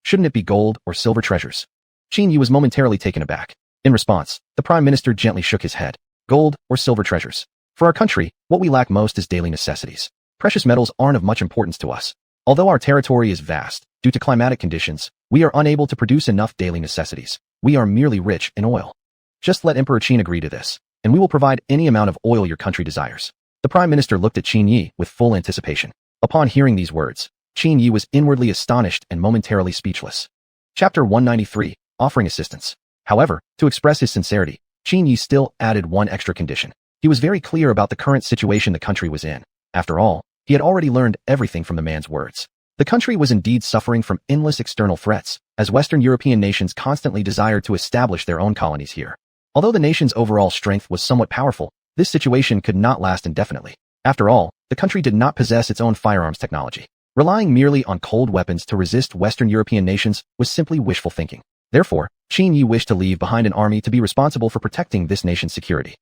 Shouldn't it be gold or silver treasures? Qin Yi was momentarily taken aback. In response, the Prime Minister gently shook his head. Gold or silver treasures. For our country, what we lack most is daily necessities. Precious metals aren't of much importance to us. Although our territory is vast, due to climatic conditions, we are unable to produce enough daily necessities. We are merely rich in oil. Just let Emperor Qin agree to this, and we will provide any amount of oil your country desires. The Prime Minister looked at Qin Yi with full anticipation. Upon hearing these words, Qin Yi was inwardly astonished and momentarily speechless. Chapter 193, Offering Assistance. However, to express his sincerity, Qin Yi still added one extra condition. He was very clear about the current situation the country was in. After all, he had already learned everything from the man's words. The country was indeed suffering from endless external threats, as Western European nations constantly desired to establish their own colonies here. Although the nation's overall strength was somewhat powerful, this situation could not last indefinitely. After all, the country did not possess its own firearms technology. Relying merely on cold weapons to resist Western European nations was simply wishful thinking. Therefore, Qin Yi wished to leave behind an army to be responsible for protecting this nation's security.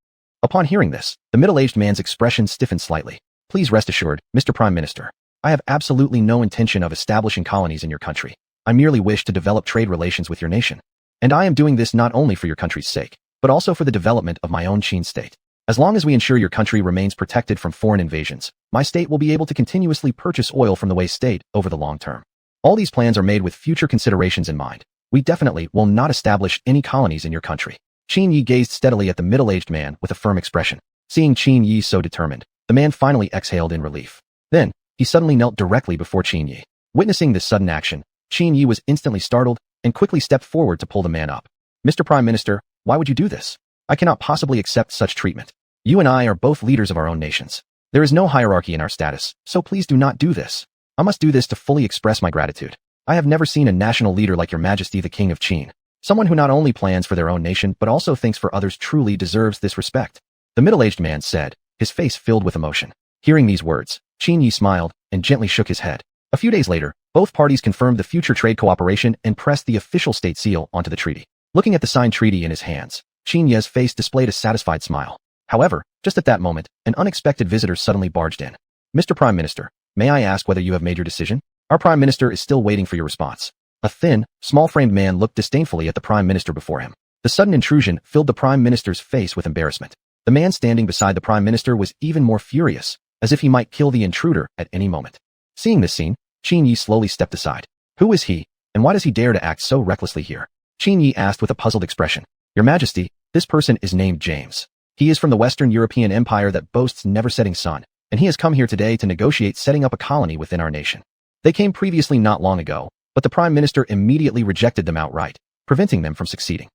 Upon hearing this, the middle-aged man's expression stiffened slightly. Please rest assured, Mr. Prime Minister. I have absolutely no intention of establishing colonies in your country. I merely wish to develop trade relations with your nation. And I am doing this not only for your country's sake, but also for the development of my own Qin state. As long as we ensure your country remains protected from foreign invasions, my state will be able to continuously purchase oil from the Wei state over the long term. All these plans are made with future considerations in mind. We definitely will not establish any colonies in your country. Qin Yi gazed steadily at the middle-aged man with a firm expression. Seeing Qin Yi so determined, the man finally exhaled in relief. Then, he suddenly knelt directly before Qin Yi. Witnessing this sudden action, Qin Yi was instantly startled and quickly stepped forward to pull the man up. Mr. Prime Minister, why would you do this? I cannot possibly accept such treatment. You and I are both leaders of our own nations. There is no hierarchy in our status, so please do not do this. I must do this to fully express my gratitude. I have never seen a national leader like Your Majesty the King of Qin. Someone who not only plans for their own nation but also thinks for others truly deserves this respect. The middle-aged man said, his face filled with emotion. Hearing these words, Qin Yi smiled and gently shook his head. A few days later, both parties confirmed the future trade cooperation and pressed the official state seal onto the treaty. Looking at the signed treaty in his hands, Qin Yi's face displayed a satisfied smile. However, just at that moment, an unexpected visitor suddenly barged in. Mr. Prime Minister, may I ask whether you have made your decision? Our Prime Minister is still waiting for your response. A thin, small-framed man looked disdainfully at the Prime Minister before him. The sudden intrusion filled the Prime Minister's face with embarrassment. The man standing beside the Prime Minister was even more furious, as if he might kill the intruder at any moment. Seeing this scene, Qin Yi slowly stepped aside. Who is he, and why does he dare to act so recklessly here? Qin Yi asked with a puzzled expression. Your Majesty, this person is named James. He is from the Western European Empire that boasts never-setting sun, and he has come here today to negotiate setting up a colony within our nation. They came previously not long ago, but the Prime Minister immediately rejected them outright, preventing them from succeeding.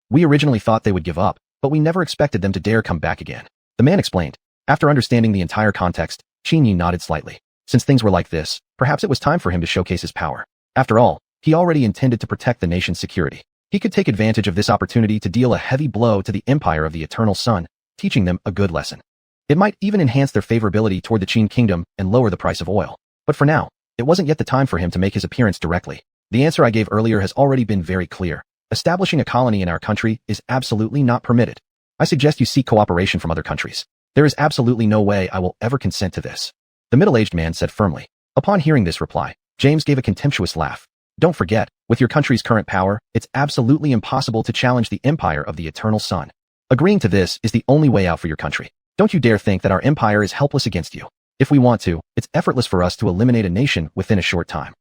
We originally thought they would give up, but we never expected them to dare come back again. The man explained. After understanding the entire context, Qin Yi nodded slightly. Since things were like this, perhaps it was time for him to showcase his power. After all, he already intended to protect the nation's security. He could take advantage of this opportunity to deal a heavy blow to the Empire of the Eternal Sun, teaching them a good lesson. It might even enhance their favorability toward the Qin Kingdom and lower the price of oil. But for now, it wasn't yet the time for him to make his appearance directly. The answer I gave earlier has already been very clear. Establishing a colony in our country is absolutely not permitted. I suggest you seek cooperation from other countries. There is absolutely no way I will ever consent to this. The middle-aged man said firmly. Upon hearing this reply, James gave a contemptuous laugh. Don't forget, with your country's current power, it's absolutely impossible to challenge the Empire of the Eternal Sun. Agreeing to this is the only way out for your country. Don't you dare think that our empire is helpless against you. If we want to, it's effortless for us to eliminate a nation within a short time.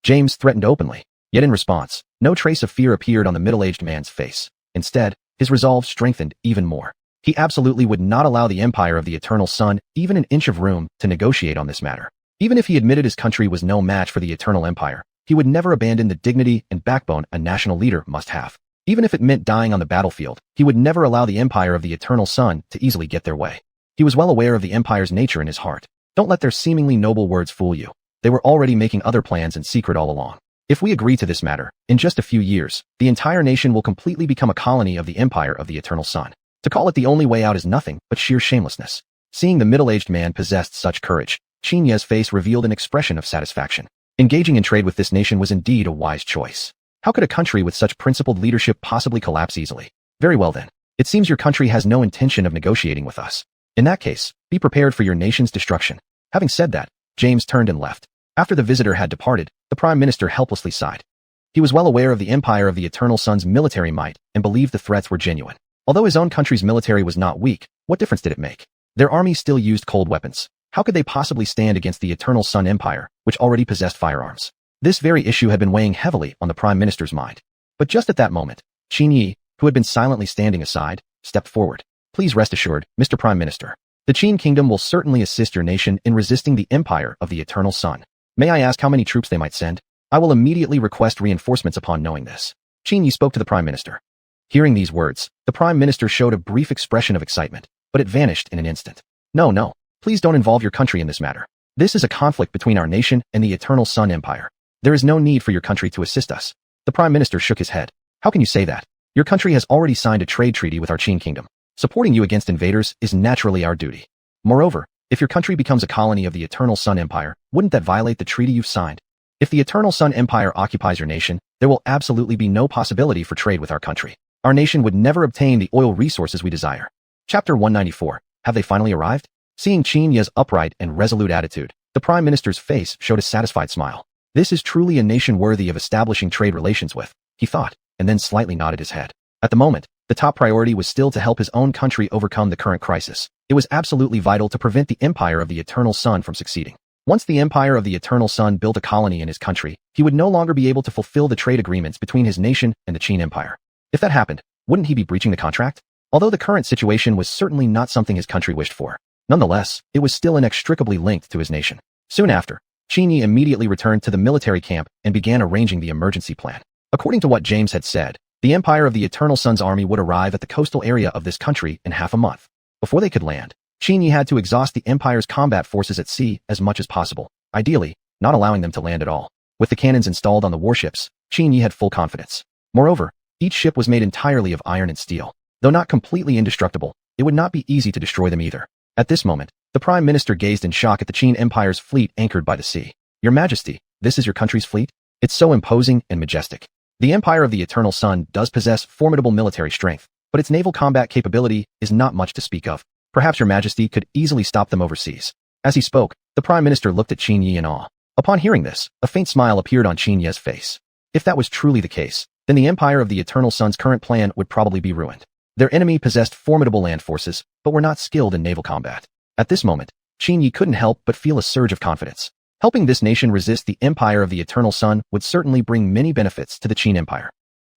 James threatened openly. Yet in response, no trace of fear appeared on the middle-aged man's face. Instead, his resolve strengthened even more. He absolutely would not allow the Empire of the Eternal Sun even an inch of room to negotiate on this matter. Even if he admitted his country was no match for the Eternal Empire, he would never abandon the dignity and backbone a national leader must have. Even if it meant dying on the battlefield, he would never allow the Empire of the Eternal Sun to easily get their way. He was well aware of the Empire's nature in his heart. Don't let their seemingly noble words fool you. They were already making other plans in secret all along. If we agree to this matter, in just a few years, the entire nation will completely become a colony of the Empire of the Eternal Sun. To call it the only way out is nothing but sheer shamelessness. Seeing the middle-aged man possessed such courage, Qin Yi's face revealed an expression of satisfaction. Engaging in trade with this nation was indeed a wise choice. How could a country with such principled leadership possibly collapse easily? Very well then. It seems your country has no intention of negotiating with us. In that case, be prepared for your nation's destruction. Having said that, James turned and left. After the visitor had departed, the Prime Minister helplessly sighed. He was well aware of the Empire of the Eternal Sun's military might and believed the threats were genuine. Although his own country's military was not weak, what difference did it make? Their army still used cold weapons. How could they possibly stand against the Eternal Sun Empire, which already possessed firearms? This very issue had been weighing heavily on the Prime Minister's mind. But just at that moment, Qin Yi, who had been silently standing aside, stepped forward. Please rest assured, Mr. Prime Minister. The Qin Kingdom will certainly assist your nation in resisting the Empire of the Eternal Sun. May I ask how many troops they might send? I will immediately request reinforcements upon knowing this. Qin Yi spoke to the Prime Minister. Hearing these words, the Prime Minister showed a brief expression of excitement, but it vanished in an instant. No, please don't involve your country in this matter. This is a conflict between our nation and the Eternal Sun Empire. There is no need for your country to assist us. The Prime Minister shook his head. How can you say that? Your country has already signed a trade treaty with our Qin Kingdom. Supporting you against invaders is naturally our duty. Moreover, if your country becomes a colony of the Eternal Sun Empire, wouldn't that violate the treaty you've signed? If the Eternal Sun Empire occupies your nation, there will absolutely be no possibility for trade with our country. Our nation would never obtain the oil resources we desire. Chapter 194. Have they finally arrived? Seeing Qin Ye's upright and resolute attitude, the Prime Minister's face showed a satisfied smile. This is truly a nation worthy of establishing trade relations with, he thought, and then slightly nodded his head. At the moment, the top priority was still to help his own country overcome the current crisis. It was absolutely vital to prevent the Empire of the Eternal Sun from succeeding. Once the Empire of the Eternal Sun built a colony in his country, he would no longer be able to fulfill the trade agreements between his nation and the Qin Empire. If that happened, wouldn't he be breaching the contract? Although the current situation was certainly not something his country wished for, nonetheless, it was still inextricably linked to his nation. Soon after, Qin Yi immediately returned to the military camp and began arranging the emergency plan. According to what James had said, the Empire of the Eternal Sun's army would arrive at the coastal area of this country in half a month. Before they could land, Qin Yi had to exhaust the Empire's combat forces at sea as much as possible, ideally, not allowing them to land at all. With the cannons installed on the warships, Qin Yi had full confidence. Moreover, each ship was made entirely of iron and steel. Though not completely indestructible, it would not be easy to destroy them either. At this moment, the Prime Minister gazed in shock at the Qin Empire's fleet anchored by the sea. Your Majesty, this is your country's fleet? It's so imposing and majestic. The Empire of the Eternal Sun does possess formidable military strength, but its naval combat capability is not much to speak of. Perhaps your Majesty could easily stop them overseas. As he spoke, the Prime Minister looked at Qin Yi in awe. Upon hearing this, a faint smile appeared on Qin Yi's face. If that was truly the case, then the Empire of the Eternal Sun's current plan would probably be ruined. Their enemy possessed formidable land forces, but were not skilled in naval combat. At this moment, Qin Yi couldn't help but feel a surge of confidence. Helping this nation resist the Empire of the Eternal Sun would certainly bring many benefits to the Qin Empire.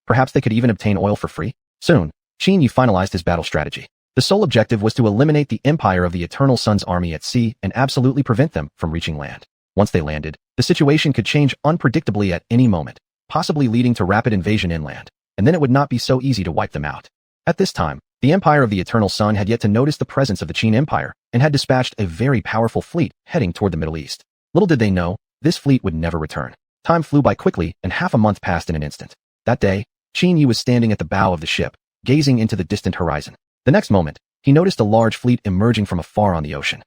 Perhaps they could even obtain oil for free? Soon, Qin Yi finalized his battle strategy. The sole objective was to eliminate the Empire of the Eternal Sun's army at sea and absolutely prevent them from reaching land. Once they landed, the situation could change unpredictably at any moment, possibly leading to rapid invasion inland, and then it would not be so easy to wipe them out. At this time, the Empire of the Eternal Sun had yet to notice the presence of the Qin Empire and had dispatched a very powerful fleet heading toward the Middle East. Little did they know, this fleet would never return. Time flew by quickly and half a month passed in an instant. That day, Qin Yi was standing at the bow of the ship, gazing into the distant horizon. The next moment, he noticed a large fleet emerging from afar on the ocean.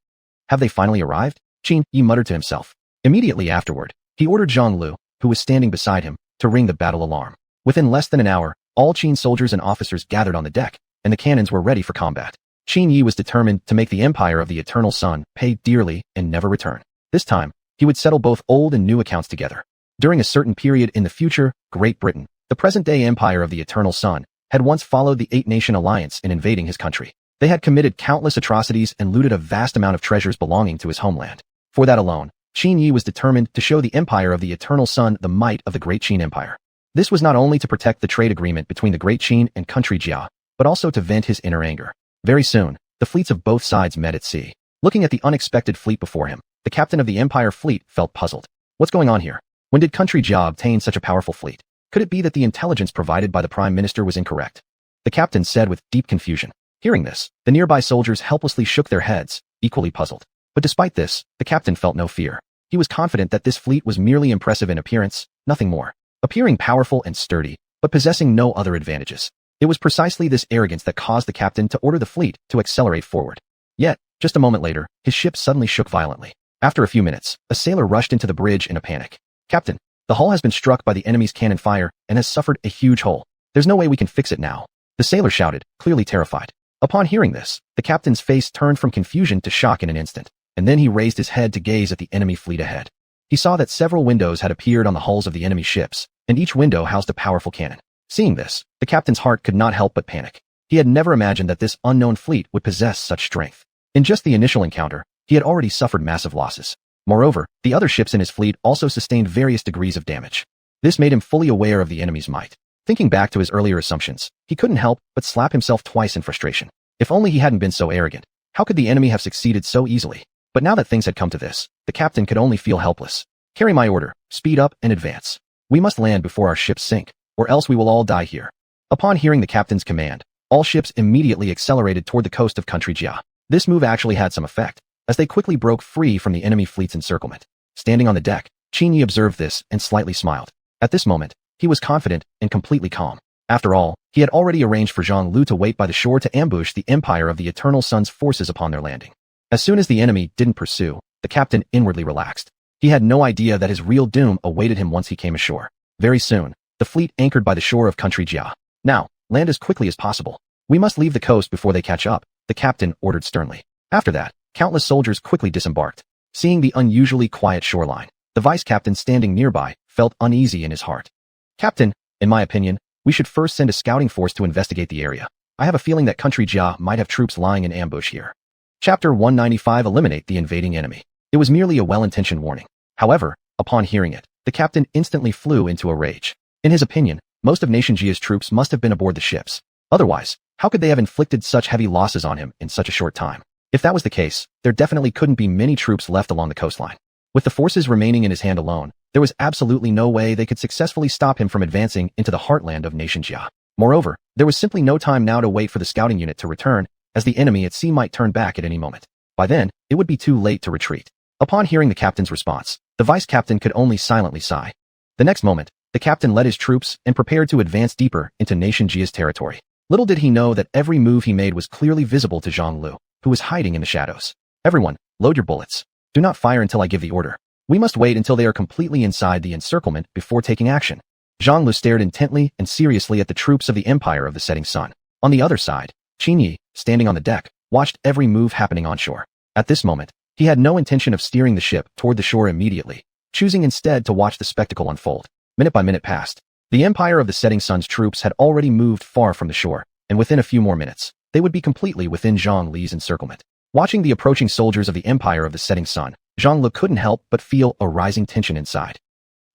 Have they finally arrived? Qin Yi muttered to himself. Immediately afterward, he ordered Zhang Lu, who was standing beside him, to ring the battle alarm. Within less than an hour, all Qin soldiers and officers gathered on the deck, and the cannons were ready for combat. Qin Yi was determined to make the Empire of the Eternal Sun pay dearly and never return. This time, he would settle both old and new accounts together. During a certain period in the future, Great Britain, the present-day Empire of the Eternal Sun, had once followed the Eight-Nation Alliance in invading his country. They had committed countless atrocities and looted a vast amount of treasures belonging to his homeland. For that alone, Qin Yi was determined to show the Empire of the Eternal Sun the might of the Great Qin Empire. This was not only to protect the trade agreement between the Great Qin and country Jia, but also to vent his inner anger. Very soon, the fleets of both sides met at sea. Looking at the unexpected fleet before him, the captain of the Empire fleet felt puzzled. What's going on here? When did country Jia obtain such a powerful fleet? Could it be that the intelligence provided by the Prime Minister was incorrect? The captain said with deep confusion. Hearing this, the nearby soldiers helplessly shook their heads, equally puzzled. But despite this, the captain felt no fear. He was confident that this fleet was merely impressive in appearance, nothing more. Appearing powerful and sturdy, but possessing no other advantages. It was precisely this arrogance that caused the captain to order the fleet to accelerate forward. Yet, just a moment later, his ship suddenly shook violently. After a few minutes, a sailor rushed into the bridge in a panic. Captain, the hull has been struck by the enemy's cannon fire and has suffered a huge hole. There's no way we can fix it now. The sailor shouted, clearly terrified. Upon hearing this, the captain's face turned from confusion to shock in an instant, and then he raised his head to gaze at the enemy fleet ahead. He saw that several windows had appeared on the hulls of the enemy ships, and each window housed a powerful cannon. Seeing this, the captain's heart could not help but panic. He had never imagined that this unknown fleet would possess such strength. In just the initial encounter, he had already suffered massive losses. Moreover, the other ships in his fleet also sustained various degrees of damage. This made him fully aware of the enemy's might. Thinking back to his earlier assumptions, he couldn't help but slap himself twice in frustration. If only he hadn't been so arrogant. How could the enemy have succeeded so easily? But now that things had come to this, the captain could only feel helpless. Carry my order, speed up and advance. We must land before our ships sink, or else we will all die here. Upon hearing the captain's command, all ships immediately accelerated toward the coast of country Jia. This move actually had some effect, as they quickly broke free from the enemy fleet's encirclement. Standing on the deck, Qin Yi observed this and slightly smiled. At this moment, he was confident and completely calm. After all, he had already arranged for Zhang Lu to wait by the shore to ambush the Empire of the Eternal Sun's forces upon their landing. As soon as the enemy didn't pursue, the captain inwardly relaxed. He had no idea that his real doom awaited him once he came ashore. Very soon, the fleet anchored by the shore of country Jia. Now, land as quickly as possible. We must leave the coast before they catch up, the captain ordered sternly. After that, countless soldiers quickly disembarked. Seeing the unusually quiet shoreline, the vice captain standing nearby felt uneasy in his heart. Captain, in my opinion, we should first send a scouting force to investigate the area. I have a feeling that country Jia might have troops lying in ambush here. Chapter 195 Eliminate the invading enemy. It was merely a well-intentioned warning. However, upon hearing it, the captain instantly flew into a rage. In his opinion, most of Nation Jia's troops must have been aboard the ships. Otherwise, how could they have inflicted such heavy losses on him in such a short time? If that was the case, there definitely couldn't be many troops left along the coastline. With the forces remaining in his hand alone, there was absolutely no way they could successfully stop him from advancing into the heartland of Nation Jia. Moreover, there was simply no time now to wait for the scouting unit to return, as the enemy at sea might turn back at any moment. By then, it would be too late to retreat. Upon hearing the captain's response, the vice captain could only silently sigh. The next moment, the captain led his troops and prepared to advance deeper into Nation Jia's territory. Little did he know that every move he made was clearly visible to Zhang Lu, who was hiding in the shadows. Everyone, load your bullets. Do not fire until I give the order. We must wait until they are completely inside the encirclement before taking action. Zhang Lu stared intently and seriously at the troops of the Empire of the Setting Sun. On the other side, Qin Yi, standing on the deck, watched every move happening on shore. At this moment, he had no intention of steering the ship toward the shore immediately, choosing instead to watch the spectacle unfold. Minute by minute passed. The Empire of the Setting Sun's troops had already moved far from the shore, and within a few more minutes, they would be completely within Zhang Li's encirclement. Watching the approaching soldiers of the Empire of the Setting Sun, Zhang Li couldn't help but feel a rising tension inside.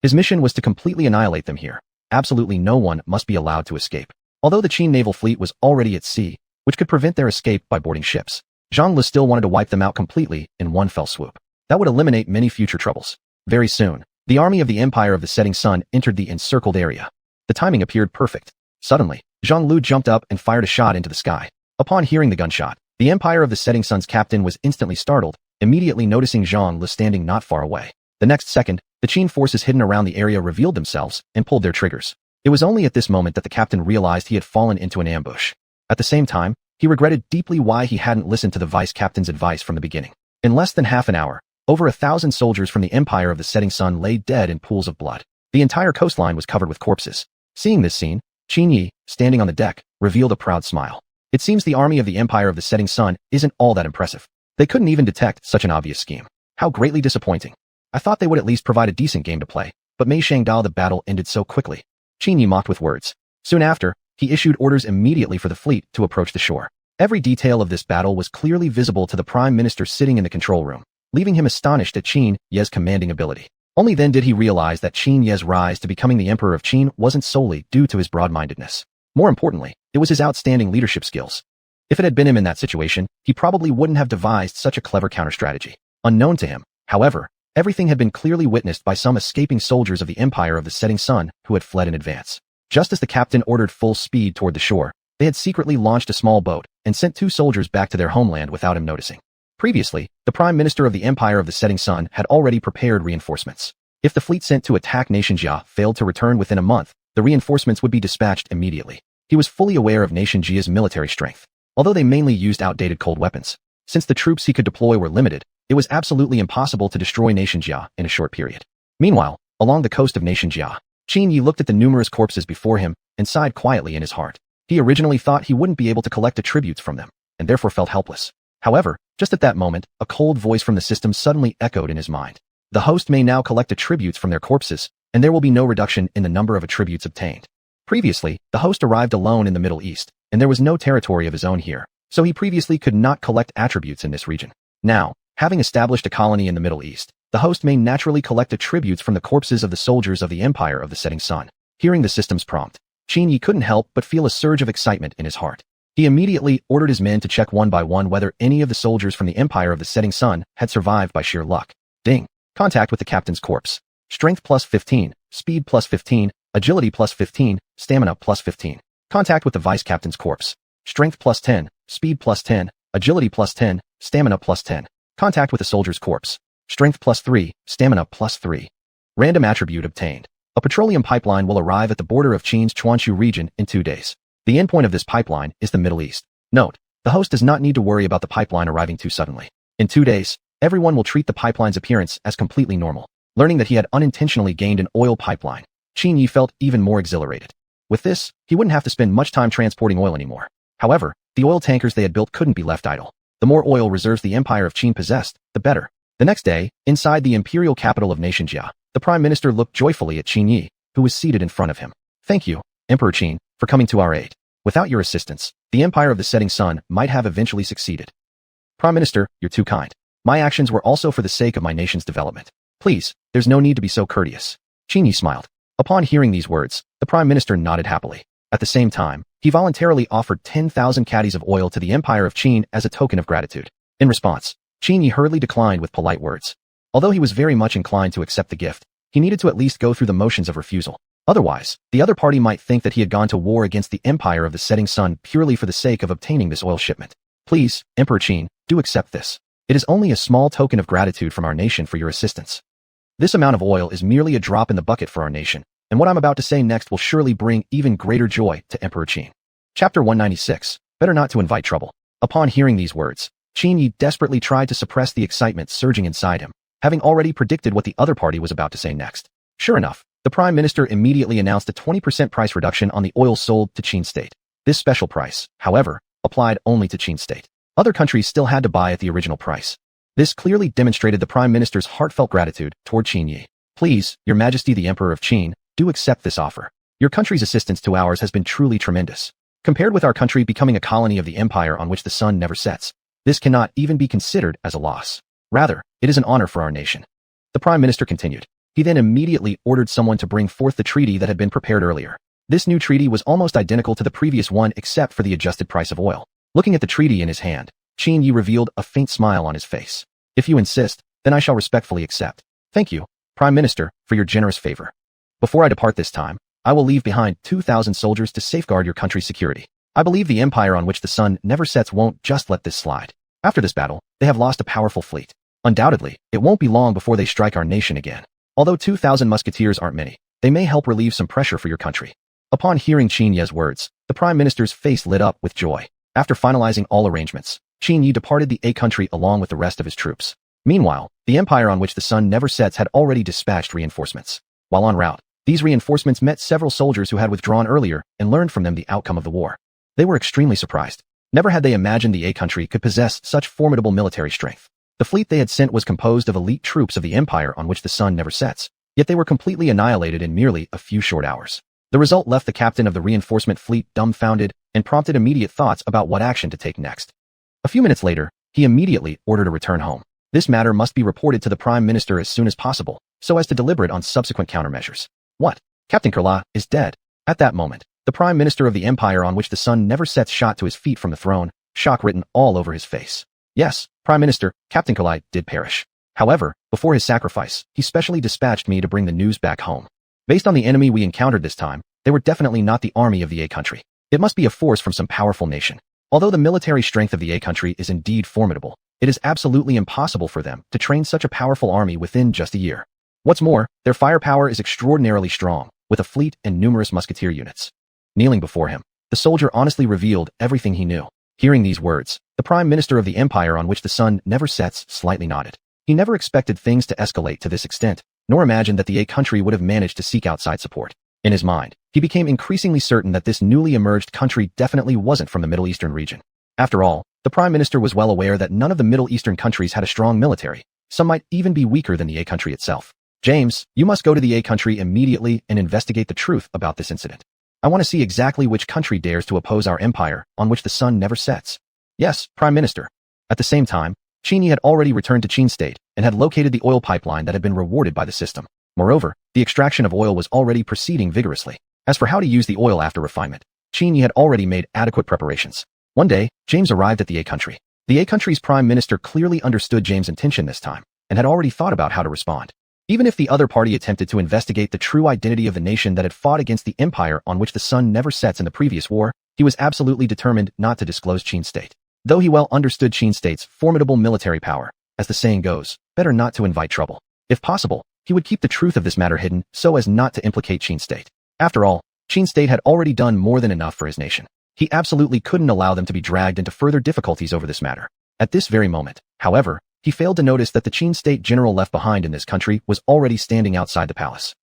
His mission was to completely annihilate them here. Absolutely no one must be allowed to escape. Although the Qin naval fleet was already at sea, which could prevent their escape by boarding ships, Zhang Li still wanted to wipe them out completely in one fell swoop. That would eliminate many future troubles. Very soon, the army of the Empire of the Setting Sun entered the encircled area. The timing appeared perfect. Suddenly, Zhang Lu jumped up and fired a shot into the sky. Upon hearing the gunshot, the Empire of the Setting Sun's captain was instantly startled, immediately noticing Zhang Lu standing not far away. The next second, the Qin forces hidden around the area revealed themselves and pulled their triggers. It was only at this moment that the captain realized he had fallen into an ambush. At the same time, he regretted deeply why he hadn't listened to the vice captain's advice from the beginning. In less than half an hour, over 1,000 soldiers from the Empire of the Setting Sun lay dead in pools of blood. The entire coastline was covered with corpses. Seeing this scene, Qin Yi, standing on the deck, revealed a proud smile. It seems the army of the Empire of the Setting Sun isn't all that impressive. They couldn't even detect such an obvious scheme. How greatly disappointing. I thought they would at least provide a decent game to play, but Mei Shangdao the battle ended so quickly. Qin Yi mocked with words. Soon after, he issued orders immediately for the fleet to approach the shore. Every detail of this battle was clearly visible to the Prime Minister sitting in the control room, leaving him astonished at Qin Ye's commanding ability. Only then did he realize that Qin Ye's rise to becoming the Emperor of Qin wasn't solely due to his broad-mindedness. More importantly, it was his outstanding leadership skills. If it had been him in that situation, he probably wouldn't have devised such a clever counter-strategy. Unknown to him, however, everything had been clearly witnessed by some escaping soldiers of the Empire of the Setting Sun who had fled in advance. Just as the captain ordered full speed toward the shore, they had secretly launched a small boat and sent 2 soldiers back to their homeland without him noticing. Previously, the Prime Minister of the Empire of the Setting Sun had already prepared reinforcements. If the fleet sent to attack Nation Jia failed to return within a month, the reinforcements would be dispatched immediately. He was fully aware of Nation Jia's military strength. Although they mainly used outdated cold weapons, since the troops he could deploy were limited, it was absolutely impossible to destroy Nation Jia in a short period. Meanwhile, along the coast of Nation Jia, Qin Yi looked at the numerous corpses before him and sighed quietly in his heart. He originally thought he wouldn't be able to collect attributes from them, and therefore felt helpless. However, just at that moment, a cold voice from the system suddenly echoed in his mind. The host may now collect attributes from their corpses, and there will be no reduction in the number of attributes obtained. Previously, the host arrived alone in the Middle East, and there was no territory of his own here, so he previously could not collect attributes in this region. Now, having established a colony in the Middle East, the host may naturally collect attributes from the corpses of the soldiers of the Empire of the Setting Sun. Hearing the system's prompt, Qin Yi couldn't help but feel a surge of excitement in his heart. He immediately ordered his men to check one by one whether any of the soldiers from the Empire of the Setting Sun had survived by sheer luck. Ding. Contact with the captain's corpse. Strength plus 15, speed plus 15, agility plus 15, stamina plus 15. Contact with the vice captain's corpse. Strength plus 10, speed plus 10, agility plus 10, stamina plus 10. Contact with the soldier's corpse. Strength plus 3, stamina plus 3. Random attribute obtained. A petroleum pipeline will arrive at the border of Qin's Chuanshu region in 2 days. The endpoint of this pipeline is the Middle East. Note, the host does not need to worry about the pipeline arriving too suddenly. In 2 days, everyone will treat the pipeline's appearance as completely normal. Learning that he had unintentionally gained an oil pipeline, Qin Yi felt even more exhilarated. With this, he wouldn't have to spend much time transporting oil anymore. However, the oil tankers they had built couldn't be left idle. The more oil reserves the Empire of Qin possessed, the better. The next day, inside the imperial capital of Nation Jia, the Prime Minister looked joyfully at Qin Yi, who was seated in front of him. Thank you, Emperor Qin, for coming to our aid. Without your assistance, the Empire of the Setting Sun might have eventually succeeded. Prime Minister, you're too kind. My actions were also for the sake of my nation's development. Please, there's no need to be so courteous. Qin Yi smiled. Upon hearing these words, the Prime Minister nodded happily. At the same time, he voluntarily offered 10,000 caddies of oil to the Empire of Qin as a token of gratitude. In response, Qin Yi hurriedly declined with polite words. Although he was very much inclined to accept the gift, he needed to at least go through the motions of refusal. Otherwise, the other party might think that he had gone to war against the Empire of the Setting Sun purely for the sake of obtaining this oil shipment. Please, Emperor Qin, do accept this. It is only a small token of gratitude from our nation for your assistance. This amount of oil is merely a drop in the bucket for our nation, and what I'm about to say next will surely bring even greater joy to Emperor Qin. Chapter 196, Better Not to Invite Trouble. Upon hearing these words, Qin Yi desperately tried to suppress the excitement surging inside him, having already predicted what the other party was about to say next. Sure enough, the Prime Minister immediately announced a 20% price reduction on the oil sold to Qin State. This special price, however, applied only to Qin State. Other countries still had to buy at the original price. This clearly demonstrated the Prime Minister's heartfelt gratitude toward Qin Yi. Please, Your Majesty the Emperor of Qin, do accept this offer. Your country's assistance to ours has been truly tremendous. Compared with our country becoming a colony of the empire on which the sun never sets, this cannot even be considered as a loss. Rather, it is an honor for our nation. The Prime Minister continued. He then immediately ordered someone to bring forth the treaty that had been prepared earlier. This new treaty was almost identical to the previous one except for the adjusted price of oil. Looking at the treaty in his hand, Qin Yi revealed a faint smile on his face. If you insist, then I shall respectfully accept. Thank you, Prime Minister, for your generous favor. Before I depart this time, I will leave behind 2,000 soldiers to safeguard your country's security. I believe the empire on which the sun never sets won't just let this slide. After this battle, they have lost a powerful fleet. Undoubtedly, it won't be long before they strike our nation again. Although 2,000 musketeers aren't many, they may help relieve some pressure for your country. Upon hearing Qin Yi's words, the Prime Minister's face lit up with joy. After finalizing all arrangements, Qin Yi departed the A country along with the rest of his troops. Meanwhile, the empire on which the sun never sets had already dispatched reinforcements. While en route, these reinforcements met several soldiers who had withdrawn earlier and learned from them the outcome of the war. They were extremely surprised. Never had they imagined the A country could possess such formidable military strength. The fleet they had sent was composed of elite troops of the empire on which the sun never sets, yet they were completely annihilated in merely a few short hours. The result left the captain of the reinforcement fleet dumbfounded and prompted immediate thoughts about what action to take next. A few minutes later, he immediately ordered a return home. This matter must be reported to the Prime Minister as soon as possible, so as to deliberate on subsequent countermeasures. What? Captain Kurla is dead. At that moment, the Prime Minister of the empire on which the sun never sets shot to his feet from the throne, shock written all over his face. Yes, Prime Minister, Captain Kurla did perish. However, before his sacrifice, he specially dispatched me to bring the news back home. Based on the enemy we encountered this time, they were definitely not the army of the A country. It must be a force from some powerful nation. Although the military strength of the A country is indeed formidable, it is absolutely impossible for them to train such a powerful army within just a year. What's more, their firepower is extraordinarily strong, with a fleet and numerous musketeer units. Kneeling before him, the soldier honestly revealed everything he knew. Hearing these words, the Prime Minister of the empire on which the sun never sets slightly nodded. He never expected things to escalate to this extent, nor imagined that the A country would have managed to seek outside support. In his mind, he became increasingly certain that this newly emerged country definitely wasn't from the Middle Eastern region. After all, the Prime Minister was well aware that none of the Middle Eastern countries had a strong military. Some might even be weaker than the A country itself. James, you must go to the A country immediately and investigate the truth about this incident. I want to see exactly which country dares to oppose our empire on which the sun never sets. Yes, Prime Minister. At the same time, Qin Yi had already returned to Qin State and had located the oil pipeline that had been rewarded by the system. Moreover, the extraction of oil was already proceeding vigorously. As for how to use the oil after refinement, Qin Yi had already made adequate preparations. One day, James arrived at the A country. The A country's Prime Minister clearly understood James' intention this time and had already thought about how to respond. Even if the other party attempted to investigate the true identity of the nation that had fought against the empire on which the sun never sets in the previous war, he was absolutely determined not to disclose Qin State. Though he well understood Qin State's formidable military power, as the saying goes, better not to invite trouble. If possible, he would keep the truth of this matter hidden so as not to implicate Qin State. After all, Qin State had already done more than enough for his nation. He absolutely couldn't allow them to be dragged into further difficulties over this matter. At this very moment, however, he failed to notice that the Qin state general left behind in this country was already standing outside the palace.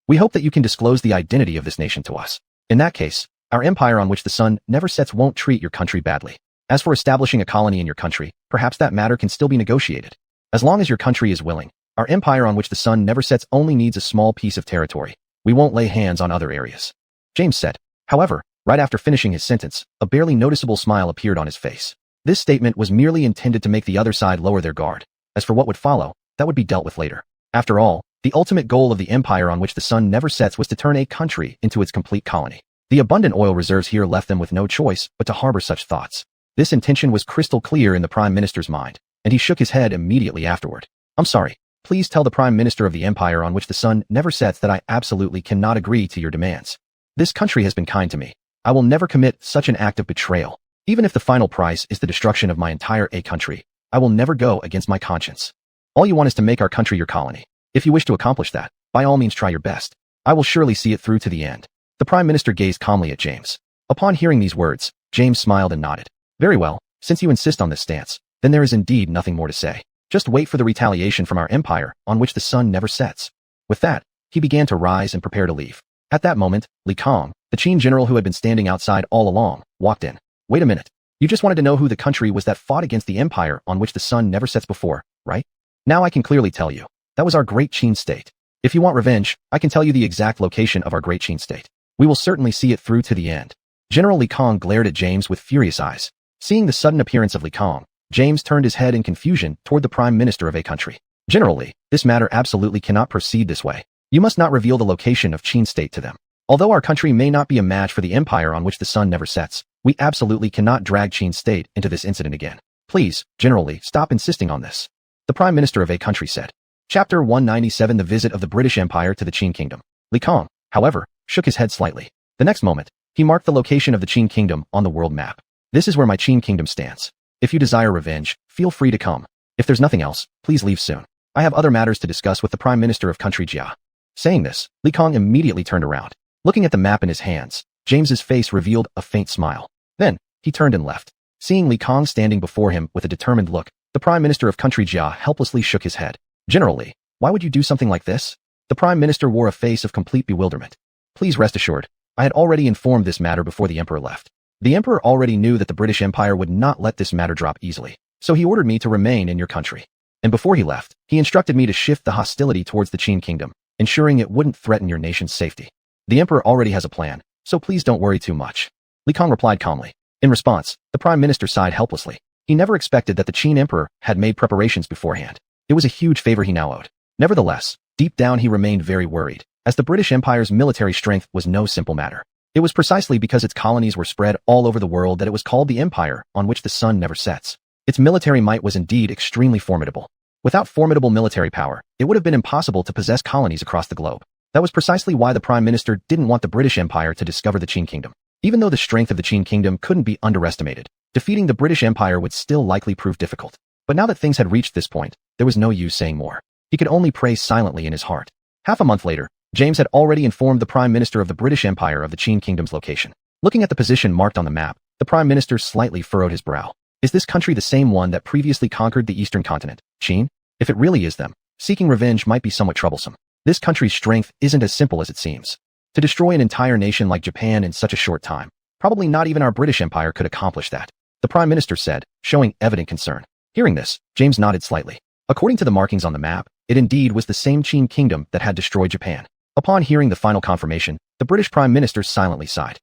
We hope that you can disclose the identity of this nation to us. In that case, our empire on which the sun never sets won't treat your country badly. As for establishing a colony in your country, perhaps that matter can still be negotiated. As long as your country is willing, our empire on which the sun never sets only needs a small piece of territory. We won't lay hands on other areas. James said. However, right after finishing his sentence, a barely noticeable smile appeared on his face. This statement was merely intended to make the other side lower their guard. As for what would follow, that would be dealt with later. After all, the ultimate goal of the empire on which the sun never sets was to turn a country into its complete colony. The abundant oil reserves here left them with no choice but to harbor such thoughts. This intention was crystal clear in the Prime Minister's mind, and he shook his head immediately afterward. I'm sorry. Please tell the Prime Minister of the empire on which the sun never sets that I absolutely cannot agree to your demands. This country has been kind to me. I will never commit such an act of betrayal. Even if the final price is the destruction of my entire country, I will never go against my conscience. All you want is to make our country your colony. If you wish to accomplish that, by all means try your best. I will surely see it through to the end. The Prime Minister gazed calmly at James. Upon hearing these words, James smiled and nodded. Very well, since you insist on this stance, then there is indeed nothing more to say. Just wait for the retaliation from our empire, on which the sun never sets. With that, he began to rise and prepare to leave. At that moment, Li Kong, the Qin general who had been standing outside all along, walked in. Wait a minute. You just wanted to know who the country was that fought against the empire on which the sun never sets before, right? Now I can clearly tell you. That was our great Qin state. If you want revenge, I can tell you the exact location of our great Qin state. We will certainly see it through to the end. General Li Kong glared at James with furious eyes. Seeing the sudden appearance of Li Kong, James turned his head in confusion toward the Prime Minister of a country. Generally, this matter absolutely cannot proceed this way. You must not reveal the location of Qin state to them. Although our country may not be a match for the empire on which the sun never sets, we absolutely cannot drag Qin state into this incident again. Please, General Li, stop insisting on this. The Prime Minister of a country said. Chapter 197 The Visit of the British Empire to the Qin Kingdom. Li Kong, however, shook his head slightly. The next moment, he marked the location of the Qin Kingdom on the world map. This is where my Qin Kingdom stands. If you desire revenge, feel free to come. If there's nothing else, please leave soon. I have other matters to discuss with the Prime Minister of country Jia. Saying this, Li Kong immediately turned around. Looking at the map in his hands, James's face revealed a faint smile. Then, he turned and left. Seeing Li Kong standing before him with a determined look, the Prime Minister of country Jia helplessly shook his head. General Li, why would you do something like this? The Prime Minister wore a face of complete bewilderment. Please rest assured, I had already informed this matter before the Emperor left. The Emperor already knew that the British Empire would not let this matter drop easily, so he ordered me to remain in your country. And before he left, he instructed me to shift the hostility towards the Qin Kingdom, ensuring it wouldn't threaten your nation's safety. The Emperor already has a plan, so please don't worry too much. Li Kong replied calmly. In response, the Prime Minister sighed helplessly. He never expected that the Qin Emperor had made preparations beforehand. It was a huge favor he now owed. Nevertheless, deep down he remained very worried, as the British Empire's military strength was no simple matter. It was precisely because its colonies were spread all over the world that it was called the empire on which the sun never sets. Its military might was indeed extremely formidable. Without formidable military power, it would have been impossible to possess colonies across the globe. That was precisely why the Prime Minister didn't want the British Empire to discover the Qin Kingdom. Even though the strength of the Qin Kingdom couldn't be underestimated, defeating the British Empire would still likely prove difficult. But now that things had reached this point, there was no use saying more. He could only pray silently in his heart. Half a month later, James had already informed the Prime Minister of the British Empire of the Qin Kingdom's location. Looking at the position marked on the map, the Prime Minister slightly furrowed his brow. Is this country the same one that previously conquered the Eastern continent, Qin? If it really is them, seeking revenge might be somewhat troublesome. This country's strength isn't as simple as it seems. To destroy an entire nation like Japan in such a short time, probably not even our British Empire could accomplish that, the Prime Minister said, showing evident concern. Hearing this, James nodded slightly. According to the markings on the map, it indeed was the same Qin Kingdom that had destroyed Japan. Upon hearing the final confirmation, the British Prime Minister silently sighed.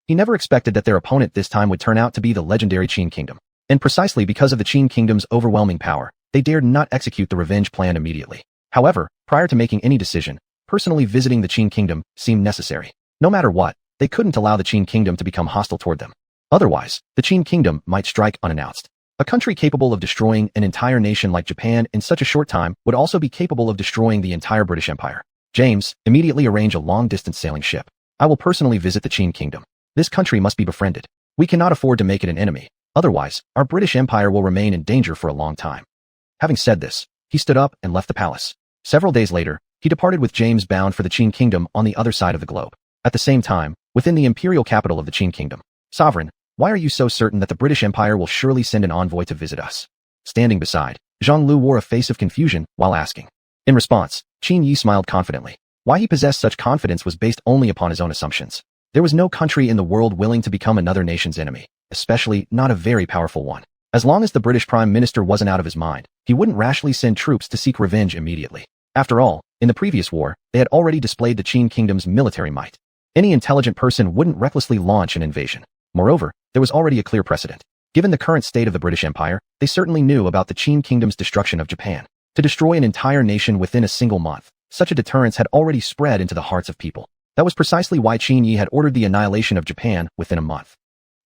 He never expected that their opponent this time would turn out to be the legendary Qin Kingdom. And precisely because of the Qin Kingdom's overwhelming power, they dared not execute the revenge plan immediately. However, prior to making any decision, personally visiting the Qin Kingdom seemed necessary. No matter what, they couldn't allow the Qin Kingdom to become hostile toward them. Otherwise, the Qin Kingdom might strike unannounced. A country capable of destroying an entire nation like Japan in such a short time would also be capable of destroying the entire British Empire. James, immediately arrange a long-distance sailing ship. I will personally visit the Qin Kingdom. This country must be befriended. We cannot afford to make it an enemy. Otherwise, our British Empire will remain in danger for a long time. Having said this, he stood up and left the palace. Several days later, he departed with James bound for the Qin Kingdom on the other side of the globe. At the same time, within the imperial capital of the Qin Kingdom, Sovereign, why are you so certain that the British Empire will surely send an envoy to visit us? Standing beside, Zhang Lu wore a face of confusion while asking. In response, Qin Yi smiled confidently. Why he possessed such confidence was based only upon his own assumptions. There was no country in the world willing to become another nation's enemy, especially not a very powerful one. As long as the British Prime Minister wasn't out of his mind, he wouldn't rashly send troops to seek revenge immediately. After all, in the previous war, they had already displayed the Qin kingdom's military might. Any intelligent person wouldn't recklessly launch an invasion. Moreover, there was already a clear precedent. Given the current state of the British Empire, they certainly knew about the Qin kingdom's destruction of Japan. To destroy an entire nation within a single month, such a deterrence had already spread into the hearts of people. That was precisely why Qin Yi had ordered the annihilation of Japan within a month.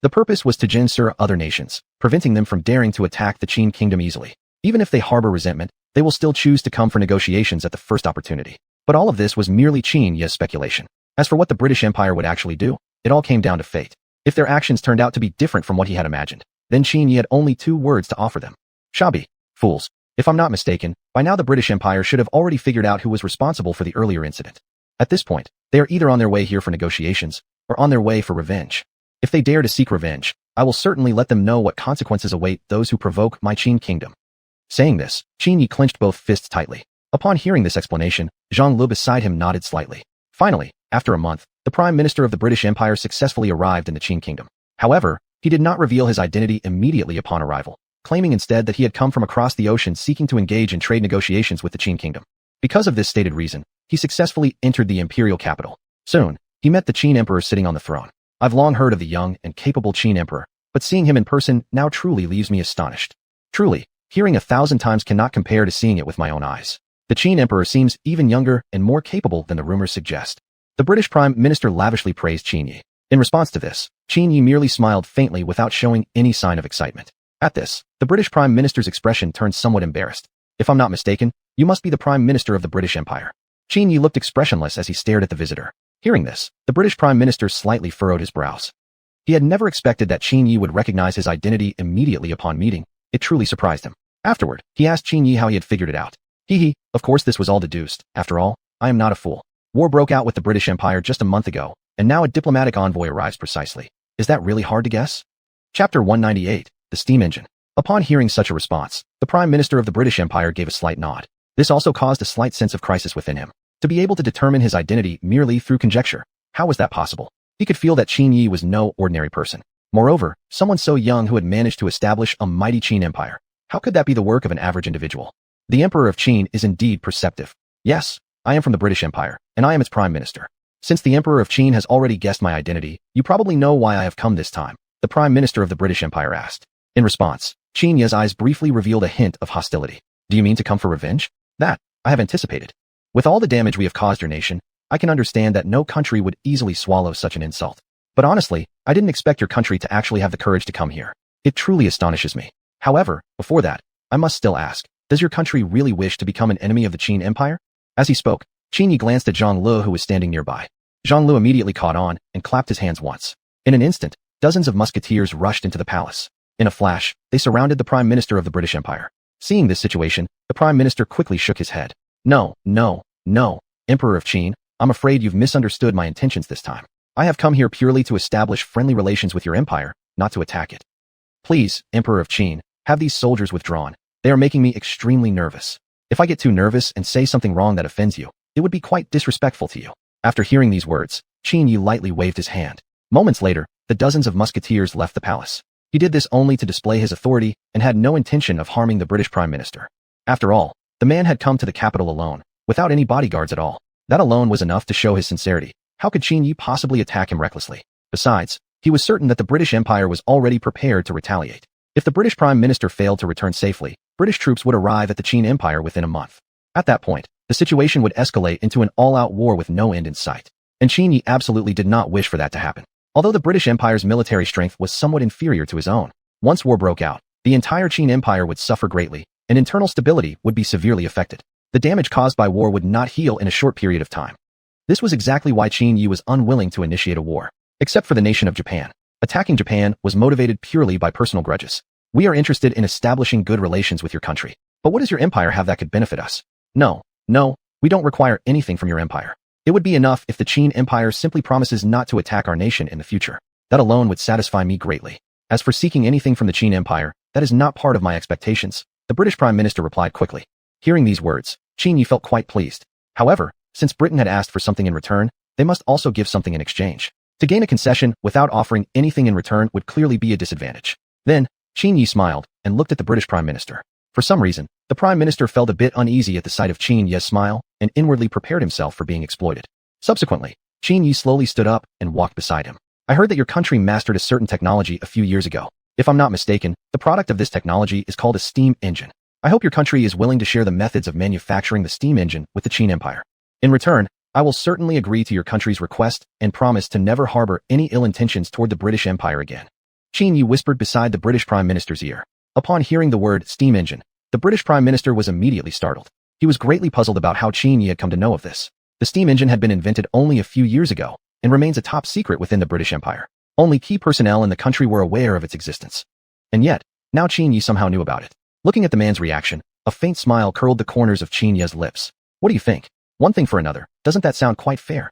The purpose was to censor other nations, preventing them from daring to attack the Qin kingdom easily. Even if they harbor resentment, they will still choose to come for negotiations at the first opportunity. But all of this was merely Qin Yi's speculation. As for what the British Empire would actually do, it all came down to fate. If their actions turned out to be different from what he had imagined, then Qin Yi had only 2 words to offer them. Shabby. Fools. If I'm not mistaken, by now the British Empire should have already figured out who was responsible for the earlier incident. At this point, they are either on their way here for negotiations, or on their way for revenge. If they dare to seek revenge, I will certainly let them know what consequences await those who provoke my Qin kingdom. Saying this, Qin Yi clenched both fists tightly. Upon hearing this explanation, Zhang Lu beside him nodded slightly. Finally, after a month, the Prime Minister of the British Empire successfully arrived in the Qin kingdom. However, he did not reveal his identity immediately upon arrival, claiming instead that he had come from across the ocean seeking to engage in trade negotiations with the Qin kingdom. Because of this stated reason, he successfully entered the imperial capital. Soon, he met the Qin emperor sitting on the throne. I've long heard of the young and capable Qin emperor, but seeing him in person now truly leaves me astonished. Truly, hearing 1,000 times cannot compare to seeing it with my own eyes. The Qin emperor seems even younger and more capable than the rumors suggest. The British Prime Minister lavishly praised Qin Yi. In response to this, Qin Yi merely smiled faintly without showing any sign of excitement. At this, the British Prime Minister's expression turned somewhat embarrassed. If I'm not mistaken, you must be the Prime Minister of the British Empire. Qin Yi looked expressionless as he stared at the visitor. Hearing this, the British Prime Minister slightly furrowed his brows. He had never expected that Qin Yi would recognize his identity immediately upon meeting. It truly surprised him. Afterward, he asked Qin Yi how he had figured it out. Hee, of course this was all deduced. After all, I am not a fool. War broke out with the British Empire just a month ago, and now a diplomatic envoy arrives precisely. Is that really hard to guess? Chapter 198, The Steam Engine. Upon hearing such a response, the Prime Minister of the British Empire gave a slight nod. This also caused a slight sense of crisis within him. To be able to determine his identity merely through conjecture, how was that possible? He could feel that Qin Yi was no ordinary person. Moreover, someone so young who had managed to establish a mighty Qin empire. How could that be the work of an average individual? The Emperor of Qin is indeed perceptive. Yes, I am from the British Empire, and I am its Prime Minister. Since the Emperor of Qin has already guessed my identity, you probably know why I have come this time, the Prime Minister of the British Empire asked. In response, Qin Yi's eyes briefly revealed a hint of hostility. Do you mean to come for revenge? That, I have anticipated. With all the damage we have caused your nation, I can understand that no country would easily swallow such an insult. But honestly, I didn't expect your country to actually have the courage to come here. It truly astonishes me. However, before that, I must still ask, does your country really wish to become an enemy of the Qin Empire? As he spoke, Qin Yi glanced at Zhang Lu who was standing nearby. Zhang Lu immediately caught on and clapped his hands once. In an instant, dozens of musketeers rushed into the palace. In a flash, they surrounded the Prime Minister of the British Empire. Seeing this situation, the Prime Minister quickly shook his head. No, Emperor of Qin, I'm afraid you've misunderstood my intentions this time. I have come here purely to establish friendly relations with your empire, not to attack it. Please, Emperor of Qin, have these soldiers withdrawn. They are making me extremely nervous. If I get too nervous and say something wrong that offends you, it would be quite disrespectful to you. After hearing these words, Qin Yi lightly waved his hand. Moments later, the dozens of musketeers left the palace. He did this only to display his authority and had no intention of harming the British Prime Minister. After all, the man had come to the capital alone, without any bodyguards at all. That alone was enough to show his sincerity. How could Qin Yi possibly attack him recklessly? Besides, he was certain that the British Empire was already prepared to retaliate. If the British Prime Minister failed to return safely, British troops would arrive at the Qin Empire within a month. At that point, the situation would escalate into an all-out war with no end in sight. And Qin Yi absolutely did not wish for that to happen. Although the British Empire's military strength was somewhat inferior to his own, once war broke out, the entire Qin Empire would suffer greatly, and internal stability would be severely affected. The damage caused by war would not heal in a short period of time. This was exactly why Qin Yi was unwilling to initiate a war. Except for the nation of Japan. Attacking Japan was motivated purely by personal grudges. We are interested in establishing good relations with your country. But what does your empire have that could benefit us? No, we don't require anything from your empire. It would be enough if the Qin Empire simply promises not to attack our nation in the future. That alone would satisfy me greatly. As for seeking anything from the Qin Empire, that is not part of my expectations. the British Prime Minister replied quickly. Hearing these words, Qin Yi felt quite pleased. However, since Britain had asked for something in return, they must also give something in exchange. To gain a concession without offering anything in return would clearly be a disadvantage. Then, Qin Yi smiled and looked at the British Prime Minister. For some reason, the Prime Minister felt a bit uneasy at the sight of Qin Yi's smile and inwardly prepared himself for being exploited. Subsequently, Qin Yi slowly stood up and walked beside him. I heard that your country mastered a certain technology a few years ago. If I'm not mistaken, the product of this technology is called a steam engine. I hope your country is willing to share the methods of manufacturing the steam engine with the Qin Empire. In return, I will certainly agree to your country's request and promise to never harbor any ill intentions toward the British Empire again. Qin Yi whispered beside the British Prime Minister's ear. Upon hearing the word steam engine, the British Prime Minister was immediately startled. He was greatly puzzled about how Qin Yi had come to know of this. The steam engine had been invented only a few years ago and remains a top secret within the British Empire. Only key personnel in the country were aware of its existence. And yet, now Qin Yi somehow knew about it. Looking at the man's reaction, a faint smile curled the corners of Qin Yi's lips. What do you think? One thing for another, doesn't that sound quite fair?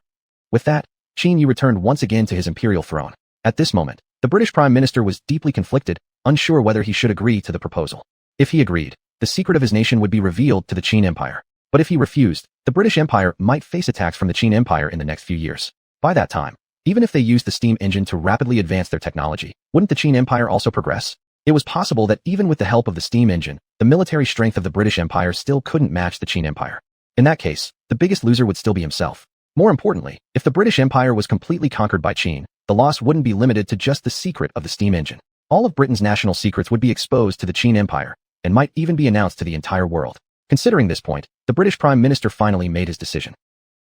With that, Qin Yi returned once again to his imperial throne. At this moment, the British Prime Minister was deeply conflicted, unsure whether he should agree to the proposal. If he agreed, the secret of his nation would be revealed to the Qin Empire. But if he refused, the British Empire might face attacks from the Qin Empire in the next few years. By that time, even if they used the steam engine to rapidly advance their technology, wouldn't the Qin Empire also progress? It was possible that even with the help of the steam engine, the military strength of the British Empire still couldn't match the Qin Empire. In that case, the biggest loser would still be himself. More importantly, if the British Empire was completely conquered by Qin, the loss wouldn't be limited to just the secret of the steam engine. All of Britain's national secrets would be exposed to the Qin Empire, and might even be announced to the entire world. Considering this point, the British Prime Minister finally made his decision.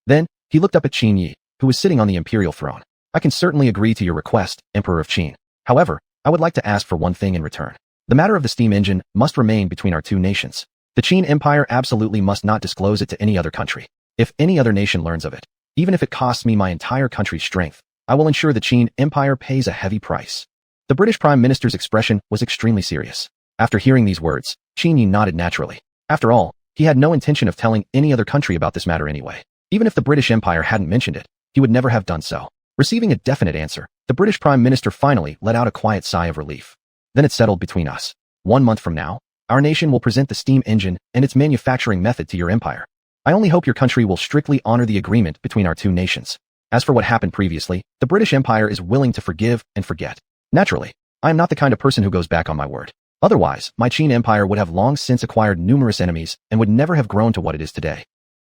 Then, he looked up at Qin Yi, who was sitting on the imperial throne. I can certainly agree to your request, Emperor of Qin. However, I would like to ask for one thing in return. The matter of the steam engine must remain between our two nations. The Qin Empire absolutely must not disclose it to any other country. If any other nation learns of it, even if it costs me my entire country's strength, I will ensure the Qin Empire pays a heavy price. The British Prime Minister's expression was extremely serious. After hearing these words, Qin Yi nodded naturally. After all, he had no intention of telling any other country about this matter anyway. Even if the British Empire hadn't mentioned it, he would never have done so. Receiving a definite answer, the British Prime Minister finally let out a quiet sigh of relief. Then it settled between us. 1 month from now, our nation will present the steam engine and its manufacturing method to your empire. I only hope your country will strictly honor the agreement between our two nations. As for what happened previously, the British Empire is willing to forgive and forget. Naturally, I am not the kind of person who goes back on my word. Otherwise, my Qin Empire would have long since acquired numerous enemies and would never have grown to what it is today.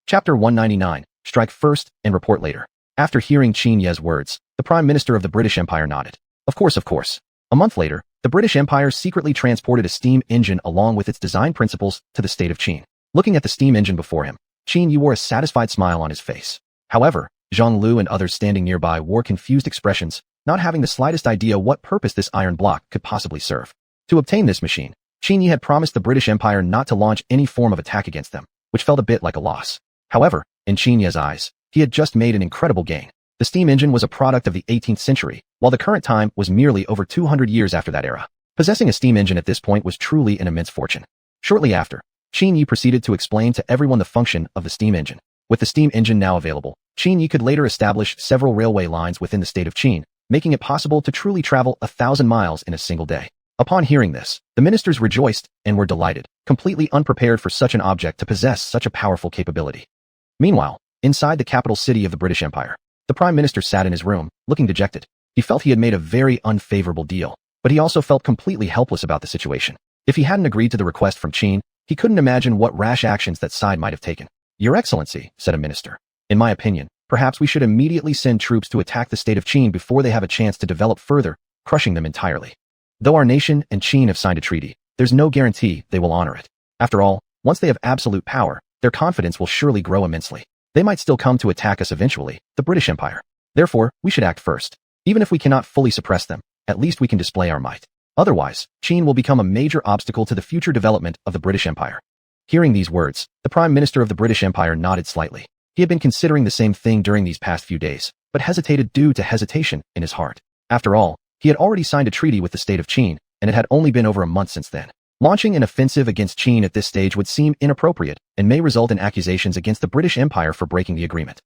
Chapter 199, Strike First and Report Later. After hearing Qin Yi's words, the Prime Minister of the British Empire nodded. Of course. A month later, the British Empire secretly transported a steam engine along with its design principles to the state of Qin. Looking at the steam engine before him, Qin Yi wore a satisfied smile on his face. However, Zhang Lu and others standing nearby wore confused expressions, not having the slightest idea what purpose this iron block could possibly serve. To obtain this machine, Qin Yi had promised the British Empire not to launch any form of attack against them, which felt a bit like a loss. However, in Qin Yi's eyes, he had just made an incredible gain. The steam engine was a product of the 18th century, while the current time was merely over 200 years after that era. Possessing a steam engine at this point was truly an immense fortune. Shortly after, Qin Yi proceeded to explain to everyone the function of the steam engine. With the steam engine now available, Qin Yi could later establish several railway lines within the state of Qin, making it possible to truly travel 1,000 miles in a single day. Upon hearing this, the ministers rejoiced and were delighted, completely unprepared for such an object to possess such a powerful capability. Meanwhile, inside the capital city of the British Empire, the Prime Minister sat in his room, looking dejected. He felt he had made a very unfavorable deal, but he also felt completely helpless about the situation. If he hadn't agreed to the request from Qin, he couldn't imagine what rash actions that side might have taken. Your Excellency, said a minister. In my opinion, perhaps we should immediately send troops to attack the state of Qin before they have a chance to develop further, crushing them entirely. Though our nation and Qin have signed a treaty, there's no guarantee they will honor it. After all, once they have absolute power, their confidence will surely grow immensely. They might still come to attack us eventually, the British Empire. Therefore, we should act first. Even if we cannot fully suppress them, at least we can display our might. Otherwise, Qin will become a major obstacle to the future development of the British Empire. Hearing these words, the Prime Minister of the British Empire nodded slightly. He had been considering the same thing during these past few days, but hesitated due to hesitation in his heart. After all, he had already signed a treaty with the state of Qin, and it had only been over a month since then. Launching an offensive against Qin at this stage would seem inappropriate and may result in accusations against the British Empire for breaking the agreement.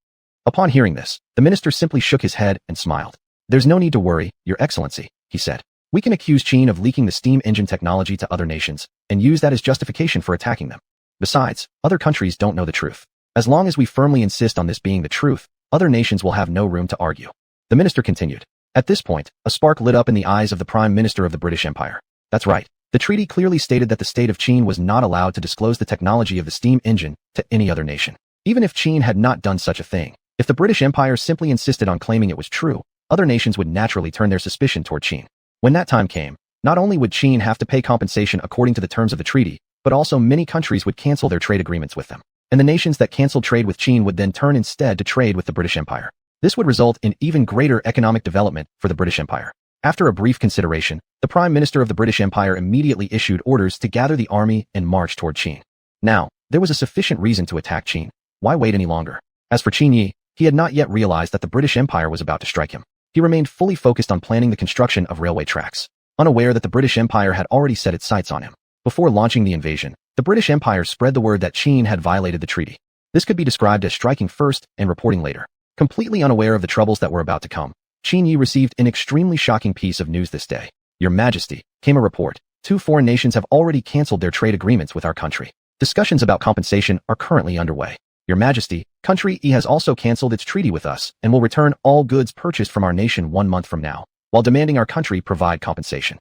Upon hearing this, the minister simply shook his head and smiled. There's no need to worry, Your Excellency, he said. We can accuse Qin of leaking the steam engine technology to other nations and use that as justification for attacking them. Besides, other countries don't know the truth. As long as we firmly insist on this being the truth, other nations will have no room to argue. The minister continued. At this point, a spark lit up in the eyes of the Prime Minister of the British Empire. That's right. The treaty clearly stated that the state of Qin was not allowed to disclose the technology of the steam engine to any other nation. Even if Qin had not done such a thing, if the British Empire simply insisted on claiming it was true, other nations would naturally turn their suspicion toward Qin. When that time came, not only would Qin have to pay compensation according to the terms of the treaty, but also many countries would cancel their trade agreements with them. And the nations that canceled trade with Qin would then turn instead to trade with the British Empire. This would result in even greater economic development for the British Empire. After a brief consideration, the Prime Minister of the British Empire immediately issued orders to gather the army and march toward Qin. Now, there was a sufficient reason to attack Qin. Why wait any longer? As for Qin Yi, he had not yet realized that the British Empire was about to strike him. He remained fully focused on planning the construction of railway tracks, unaware that the British Empire had already set its sights on him. Before launching the invasion, the British Empire spread the word that Qin had violated the treaty. This could be described as striking first and reporting later. Completely unaware of the troubles that were about to come, Qin Yi received an extremely shocking piece of news this day. Your Majesty, came a report. 2 foreign nations have already cancelled their trade agreements with our country. Discussions about compensation are currently underway. Your Majesty, country E has also cancelled its treaty with us and will return all goods purchased from our nation 1 month from now, while demanding our country provide compensation.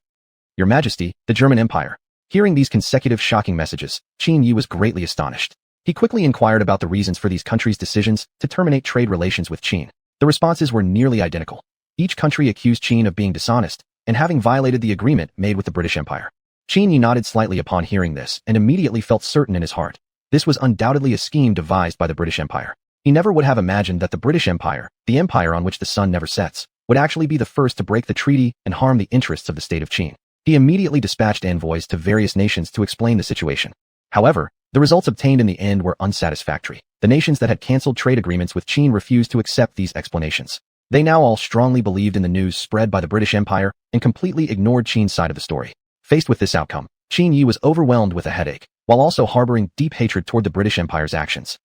Your Majesty, the German Empire. Hearing these consecutive shocking messages, Qin Yi was greatly astonished. He quickly inquired about the reasons for these countries' decisions to terminate trade relations with Qin. The responses were nearly identical. Each country accused Qin of being dishonest and having violated the agreement made with the British Empire. Qin Yi nodded slightly upon hearing this and immediately felt certain in his heart. This was undoubtedly a scheme devised by the British Empire. He never would have imagined that the British Empire, the empire on which the sun never sets, would actually be the first to break the treaty and harm the interests of the state of Qin. He immediately dispatched envoys to various nations to explain the situation. However, the results obtained in the end were unsatisfactory. The nations that had cancelled trade agreements with Qin refused to accept these explanations. They now all strongly believed in the news spread by the British Empire and completely ignored Qin's side of the story. Faced with this outcome, Qin Yi was overwhelmed with a headache, while also harboring deep hatred toward the British Empire's actions.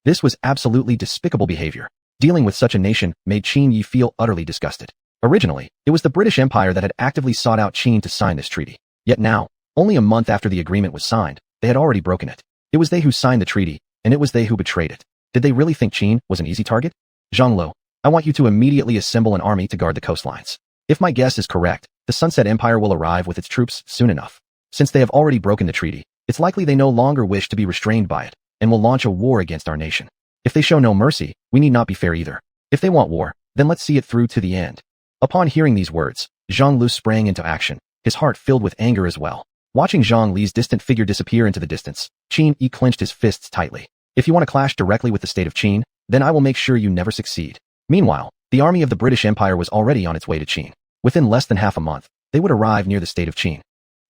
This was absolutely despicable behavior. Dealing with such a nation made Qin Yi feel utterly disgusted. Originally, it was the British Empire that had actively sought out Qin to sign this treaty. Yet now, only a month after the agreement was signed, they had already broken it. It was they who signed the treaty, and it was they who betrayed it. Did they really think Qin was an easy target? Zhang Lu, I want you to immediately assemble an army to guard the coastlines. If my guess is correct, the Sunset Empire will arrive with its troops soon enough. Since they have already broken the treaty, it's likely they no longer wish to be restrained by it, and will launch a war against our nation. If they show no mercy, we need not be fair either. If they want war, then let's see it through to the end. Upon hearing these words, Zhang Lu sprang into action, his heart filled with anger as well. Watching Zhang Li's distant figure disappear into the distance, Qin Yi clenched his fists tightly. If you want to clash directly with the state of Qin, then I will make sure you never succeed. Meanwhile, the army of the British Empire was already on its way to Qin. Within less than half a month, they would arrive near the state of Qin.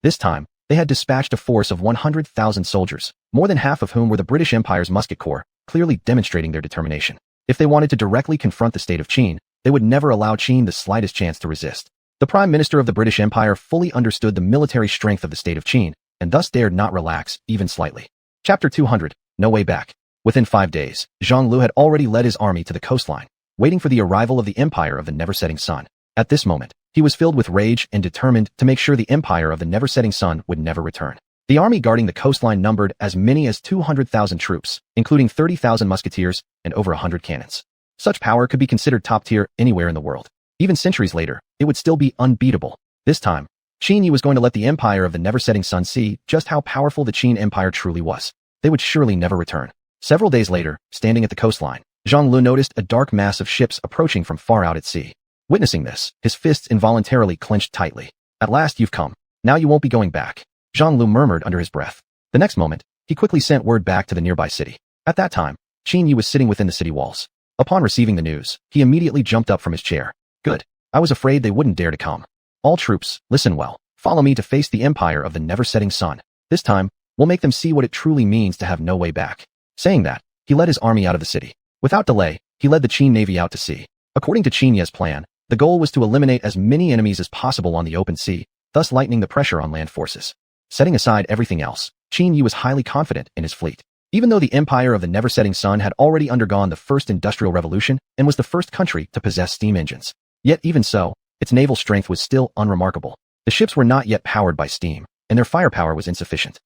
This time, they had dispatched a force of 100,000 soldiers, more than half of whom were the British Empire's musket corps, clearly demonstrating their determination. If they wanted to directly confront the state of Qin, they would never allow Qin the slightest chance to resist. The Prime Minister of the British Empire fully understood the military strength of the state of Qin, and thus dared not relax, even slightly. Chapter 200, No Way Back. Within 5 days, Zhang Lu had already led his army to the coastline, waiting for the arrival of the Empire of the Never-Setting Sun. At this moment, he was filled with rage and determined to make sure the Empire of the Never-Setting Sun would never return. The army guarding the coastline numbered as many as 200,000 troops, including 30,000 musketeers and over 100 cannons. Such power could be considered top tier anywhere in the world. Even centuries later, it would still be unbeatable. This time, Qin Yi was going to let the Empire of the Never-Setting Sun see just how powerful the Qin Empire truly was. They would surely never return. Several days later, standing at the coastline, Zhang Lu noticed a dark mass of ships approaching from far out at sea. Witnessing this, his fists involuntarily clenched tightly. At last you've come. Now you won't be going back, Zhang Lu murmured under his breath. The next moment, he quickly sent word back to the nearby city. At that time, Qin Yi was sitting within the city walls. Upon receiving the news, he immediately jumped up from his chair. Good. I was afraid they wouldn't dare to come. All troops, listen well. Follow me to face the Empire of the Never-Setting Sun. This time, we'll make them see what it truly means to have no way back. Saying that, he led his army out of the city. Without delay, he led the Qin navy out to sea. According to Qin Ye's plan, the goal was to eliminate as many enemies as possible on the open sea, thus lightening the pressure on land forces. Setting aside everything else, Qin Yi was highly confident in his fleet. Even though the Empire of the Never-Setting Sun had already undergone the first industrial revolution and was the first country to possess steam engines, yet even so, its naval strength was still unremarkable. The ships were not yet powered by steam, and their firepower was insufficient.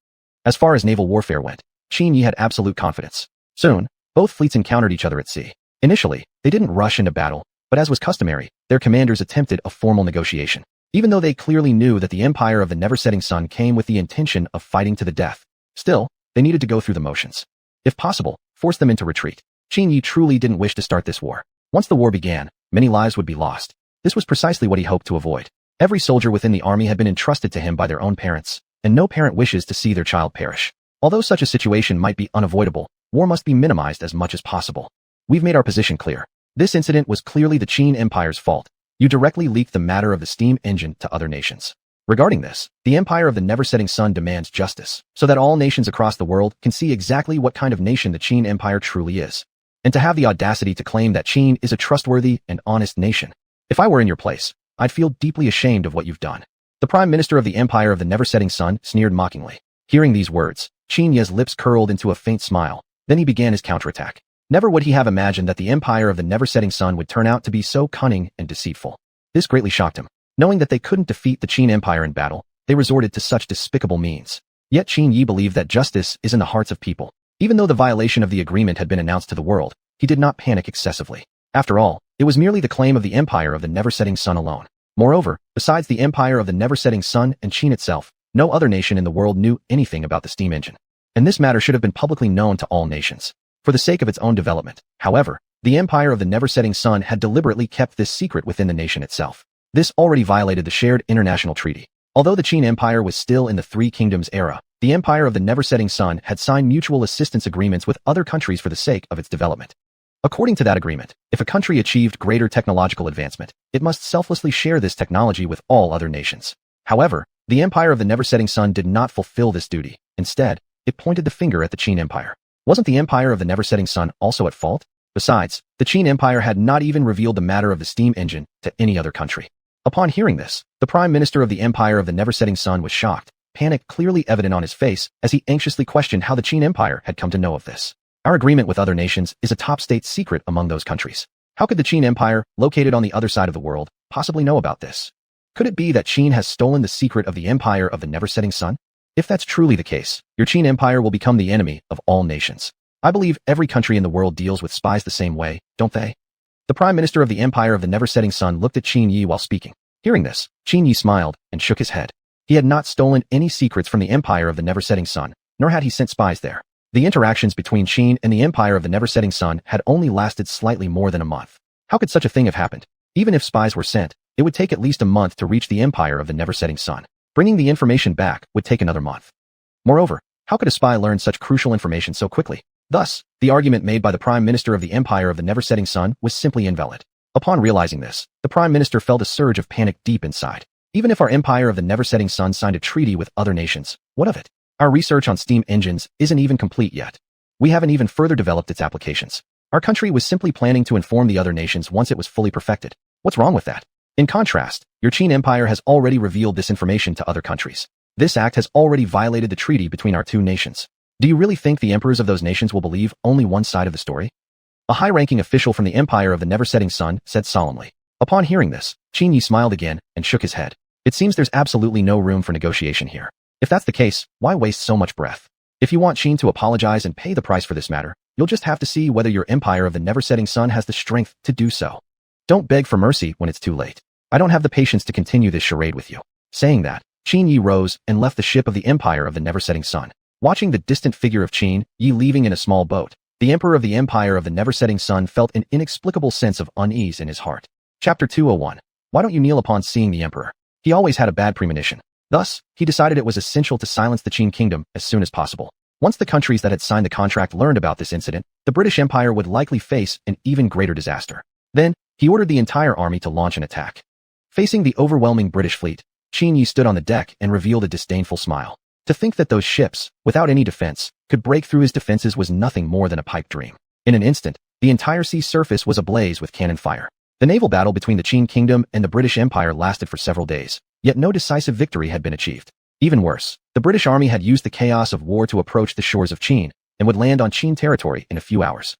As far as naval warfare went, Qin Yi had absolute confidence. Soon, both fleets encountered each other at sea. Initially, they didn't rush into battle, but as was customary, their commanders attempted a formal negotiation. Even though they clearly knew that the empire of the never-setting sun came with the intention of fighting to the death, still, they needed to go through the motions. If possible, force them into retreat. Qin Yi truly didn't wish to start this war. Once the war began, many lives would be lost. This was precisely what he hoped to avoid. Every soldier within the army had been entrusted to him by their own parents, and no parent wishes to see their child perish. Although such a situation might be unavoidable, war must be minimized as much as possible. We've made our position clear. This incident was clearly the Qin Empire's fault. You directly leaked the matter of the steam engine to other nations. Regarding this, the Empire of the Never-Setting Sun demands justice, so that all nations across the world can see exactly what kind of nation the Qin Empire truly is. And to have the audacity to claim that Qin is a trustworthy and honest nation. If I were in your place, I'd feel deeply ashamed of what you've done. The Prime Minister of the Empire of the Never-Setting Sun sneered mockingly. Hearing these words, Qin Yi's lips curled into a faint smile. Then he began his counterattack. Never would he have imagined that the Empire of the Never-Setting Sun would turn out to be so cunning and deceitful. This greatly shocked him. Knowing that they couldn't defeat the Qin Empire in battle, they resorted to such despicable means. Yet Qin Yi believed that justice is in the hearts of people. Even though the violation of the agreement had been announced to the world, he did not panic excessively. After all, it was merely the claim of the Empire of the Never-Setting Sun alone. Moreover, besides the Empire of the Never-Setting Sun and Qin itself, no other nation in the world knew anything about the steam engine. And this matter should have been publicly known to all nations. For the sake of its own development, however, the Empire of the Never-Setting Sun had deliberately kept this secret within the nation itself. This already violated the shared international treaty. Although the Qin Empire was still in the Three Kingdoms era, the Empire of the Never-Setting Sun had signed mutual assistance agreements with other countries for the sake of its development. According to that agreement, if a country achieved greater technological advancement, it must selflessly share this technology with all other nations. However, the Empire of the Never-Setting Sun did not fulfill this duty. Instead, it pointed the finger at the Qin Empire. Wasn't the Empire of the Never-Setting Sun also at fault? Besides, the Qin Empire had not even revealed the matter of the steam engine to any other country. Upon hearing this, the Prime Minister of the Empire of the Never-Setting Sun was shocked, panic clearly evident on his face as he anxiously questioned how the Qin Empire had come to know of this. Our agreement with other nations is a top state secret among those countries. How could the Qin Empire, located on the other side of the world, possibly know about this? Could it be that Qin has stolen the secret of the Empire of the Never-Setting Sun? If that's truly the case, your Qin Empire will become the enemy of all nations. I believe every country in the world deals with spies the same way, don't they? The Prime Minister of the Empire of the Never-Setting Sun looked at Qin Yi while speaking. Hearing this, Qin Yi smiled and shook his head. He had not stolen any secrets from the Empire of the Never-Setting Sun, nor had he sent spies there. The interactions between Qin and the Empire of the Never-Setting Sun had only lasted slightly more than a month. How could such a thing have happened? Even if spies were sent, it would take at least a month to reach the Empire of the Never-Setting Sun. Bringing the information back would take another month. Moreover, how could a spy learn such crucial information so quickly? Thus, the argument made by the Prime Minister of the Empire of the Never-Setting Sun was simply invalid. Upon realizing this, the Prime Minister felt a surge of panic deep inside. Even if our Empire of the Never-Setting Sun signed a treaty with other nations, what of it? Our research on steam engines isn't even complete yet. We haven't even further developed its applications. Our country was simply planning to inform the other nations once it was fully perfected. What's wrong with that? In contrast, your Qin Empire has already revealed this information to other countries. This act has already violated the treaty between our two nations. Do you really think the emperors of those nations will believe only one side of the story? A high-ranking official from the Empire of the Never-Setting Sun said solemnly. Upon hearing this, Qin Yi smiled again and shook his head. It seems there's absolutely no room for negotiation here. If that's the case, why waste so much breath? If you want Qin to apologize and pay the price for this matter, you'll just have to see whether your Empire of the Never-Setting Sun has the strength to do so. Don't beg for mercy when it's too late. I don't have the patience to continue this charade with you. Saying that, Qin Yi rose and left the ship of the Empire of the Never-Setting Sun. Watching the distant figure of Qin Yi leaving in a small boat, the Emperor of the Empire of the Never-Setting Sun felt an inexplicable sense of unease in his heart. Chapter 201. Why don't you kneel upon seeing the Emperor? He always had a bad premonition. Thus, he decided it was essential to silence the Qin kingdom as soon as possible. Once the countries that had signed the contract learned about this incident, the British Empire would likely face an even greater disaster. Then, he ordered the entire army to launch an attack. Facing the overwhelming British fleet, Qin Yi stood on the deck and revealed a disdainful smile. To think that those ships, without any defense, could break through his defenses was nothing more than a pipe dream. In an instant, the entire sea surface was ablaze with cannon fire. The naval battle between the Qin kingdom and the British Empire lasted for several days, yet no decisive victory had been achieved. Even worse, the British army had used the chaos of war to approach the shores of Qin and would land on Qin territory in a few hours.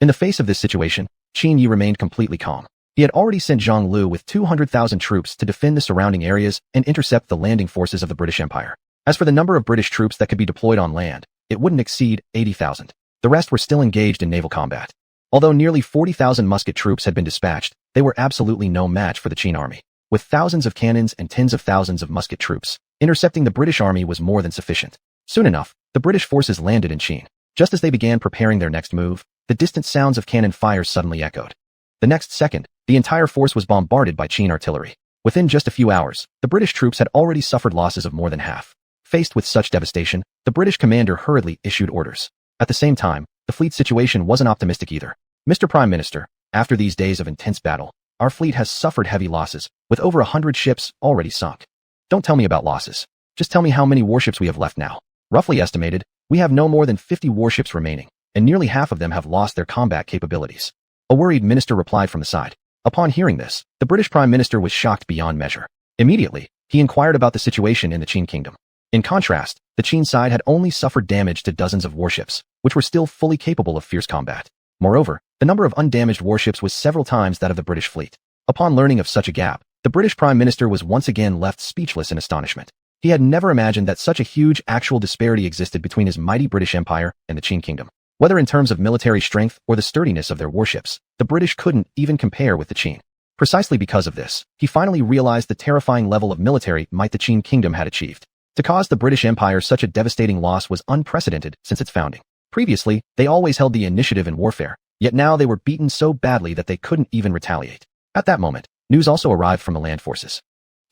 In the face of this situation, Qin Yi remained completely calm. He had already sent Zhang Lu with 200,000 troops to defend the surrounding areas and intercept the landing forces of the British Empire. As for the number of British troops that could be deployed on land, it wouldn't exceed 80,000. The rest were still engaged in naval combat. Although nearly 40,000 musket troops had been dispatched, they were absolutely no match for the Qin army. With thousands of cannons and tens of thousands of musket troops, intercepting the British army was more than sufficient. Soon enough, the British forces landed in Qin. Just as they began preparing their next move, the distant sounds of cannon fire suddenly echoed. The next second, the entire force was bombarded by Qin artillery. Within just a few hours, the British troops had already suffered losses of more than half. Faced with such devastation, the British commander hurriedly issued orders. At the same time, the fleet situation wasn't optimistic either. Mr. Prime Minister, after these days of intense battle, our fleet has suffered heavy losses, with over 100 ships already sunk. Don't tell me about losses. Just tell me how many warships we have left now. Roughly estimated, we have no more than 50 warships remaining, and nearly half of them have lost their combat capabilities. A worried minister replied from the side. Upon hearing this, the British Prime Minister was shocked beyond measure. Immediately, he inquired about the situation in the Qin kingdom. In contrast, the Qin side had only suffered damage to dozens of warships, which were still fully capable of fierce combat. Moreover, the number of undamaged warships was several times that of the British fleet. Upon learning of such a gap, the British Prime Minister was once again left speechless in astonishment. He had never imagined that such a huge actual disparity existed between his mighty British Empire and the Qin kingdom. Whether in terms of military strength or the sturdiness of their warships, the British couldn't even compare with the Qin. Precisely because of this, he finally realized the terrifying level of military might the Qin kingdom had achieved. To cause the British Empire such a devastating loss was unprecedented since its founding. Previously, they always held the initiative in warfare, yet now they were beaten so badly that they couldn't even retaliate. At that moment, news also arrived from the land forces.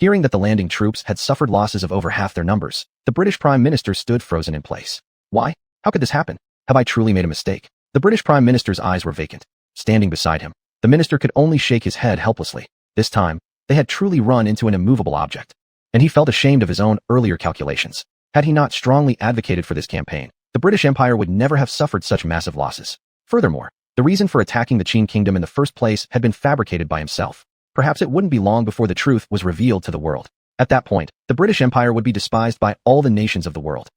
Hearing that the landing troops had suffered losses of over half their numbers, the British Prime Minister stood frozen in place. Why? How could this happen? Have I truly made a mistake? The British Prime Minister's eyes were vacant. Standing beside him, the minister could only shake his head helplessly. This time, they had truly run into an immovable object. And he felt ashamed of his own earlier calculations. Had he not strongly advocated for this campaign, the British Empire would never have suffered such massive losses. Furthermore, the reason for attacking the Qin kingdom in the first place had been fabricated by himself. Perhaps it wouldn't be long before the truth was revealed to the world. At that point, the British Empire would be despised by all the nations of the world.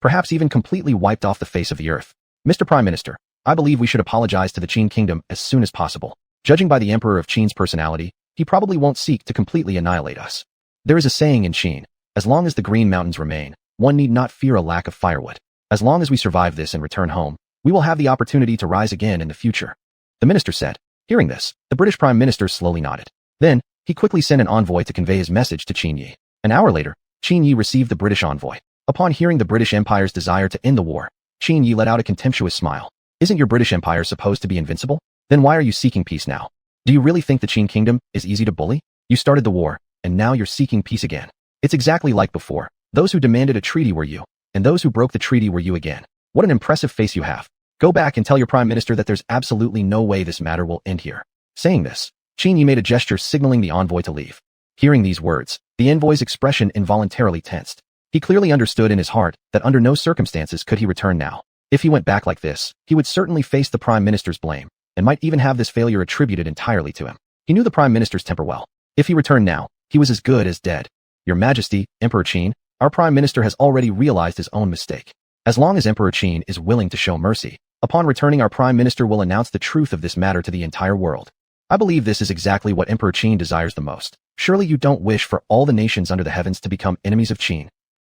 Perhaps even completely wiped off the face of the earth. Mr. Prime Minister, I believe we should apologize to the Qin kingdom as soon as possible. Judging by the Emperor of Qin's personality, he probably won't seek to completely annihilate us. There is a saying in Qin, as long as the Green Mountains remain, one need not fear a lack of firewood. As long as we survive this and return home, we will have the opportunity to rise again in the future. The minister said. Hearing this, the British Prime Minister slowly nodded. Then, he quickly sent an envoy to convey his message to Qin Yi. An hour later, Qin Yi received the British envoy. Upon hearing the British Empire's desire to end the war, Qin Yi let out a contemptuous smile. Isn't your British Empire supposed to be invincible? Then why are you seeking peace now? Do you really think the Qin kingdom is easy to bully? You started the war, and now you're seeking peace again. It's exactly like before. Those who demanded a treaty were you, and those who broke the treaty were you again. What an impressive face you have. Go back and tell your Prime Minister that there's absolutely no way this matter will end here. Saying this, Qin Yi made a gesture signaling the envoy to leave. Hearing these words, the envoy's expression involuntarily tensed. He clearly understood in his heart that under no circumstances could he return now. If he went back like this, he would certainly face the Prime Minister's blame, and might even have this failure attributed entirely to him. He knew the Prime Minister's temper well. If he returned now, he was as good as dead. Your Majesty, Emperor Qin, our Prime Minister has already realized his own mistake. As long as Emperor Qin is willing to show mercy, upon returning our Prime Minister will announce the truth of this matter to the entire world. I believe this is exactly what Emperor Qin desires the most. Surely you don't wish for all the nations under the heavens to become enemies of Qin.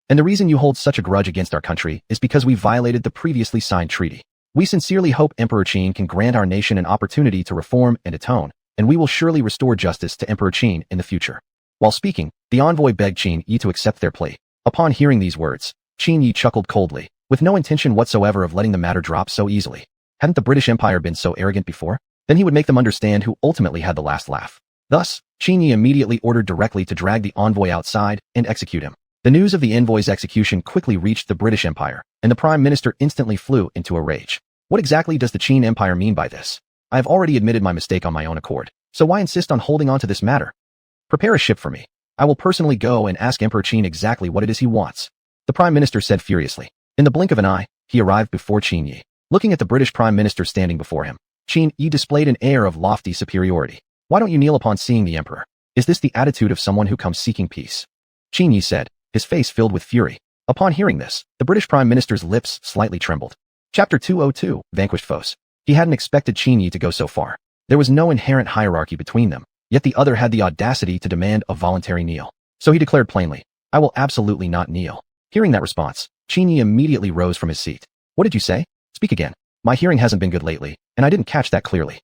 And the reason you hold such a grudge against our country is because we violated the previously signed treaty. We sincerely hope Emperor Qin can grant our nation an opportunity to reform and atone, and we will surely restore justice to Emperor Qin in the future. While speaking, the envoy begged Qin Yi to accept their plea. Upon hearing these words, Qin Yi chuckled coldly, with no intention whatsoever of letting the matter drop so easily. Hadn't the British Empire been so arrogant before? Then he would make them understand who ultimately had the last laugh. Thus, Qin Yi immediately ordered directly to drag the envoy outside and execute him. The news of the envoy's execution quickly reached the British Empire, and the Prime Minister instantly flew into a rage. What exactly does the Qin Empire mean by this? I have already admitted my mistake on my own accord, so why insist on holding on to this matter? Prepare a ship for me. I will personally go and ask Emperor Qin exactly what it is he wants. The Prime Minister said furiously. In the blink of an eye, he arrived before Qin Yi. Looking at the British Prime Minister standing before him, Qin Yi displayed an air of lofty superiority. Why don't you kneel upon seeing the Emperor? Is this the attitude of someone who comes seeking peace? Qin Yi said, his face filled with fury. Upon hearing this, the British Prime Minister's lips slightly trembled. Chapter 202, Vanquished Foes. He hadn't expected Qin Yi to go so far. There was no inherent hierarchy between them, yet the other had the audacity to demand a voluntary kneel. So he declared plainly, "I will absolutely not kneel." Hearing that response, Qin Yi immediately rose from his seat. "What did you say? Speak again. My hearing hasn't been good lately, and I didn't catch that clearly."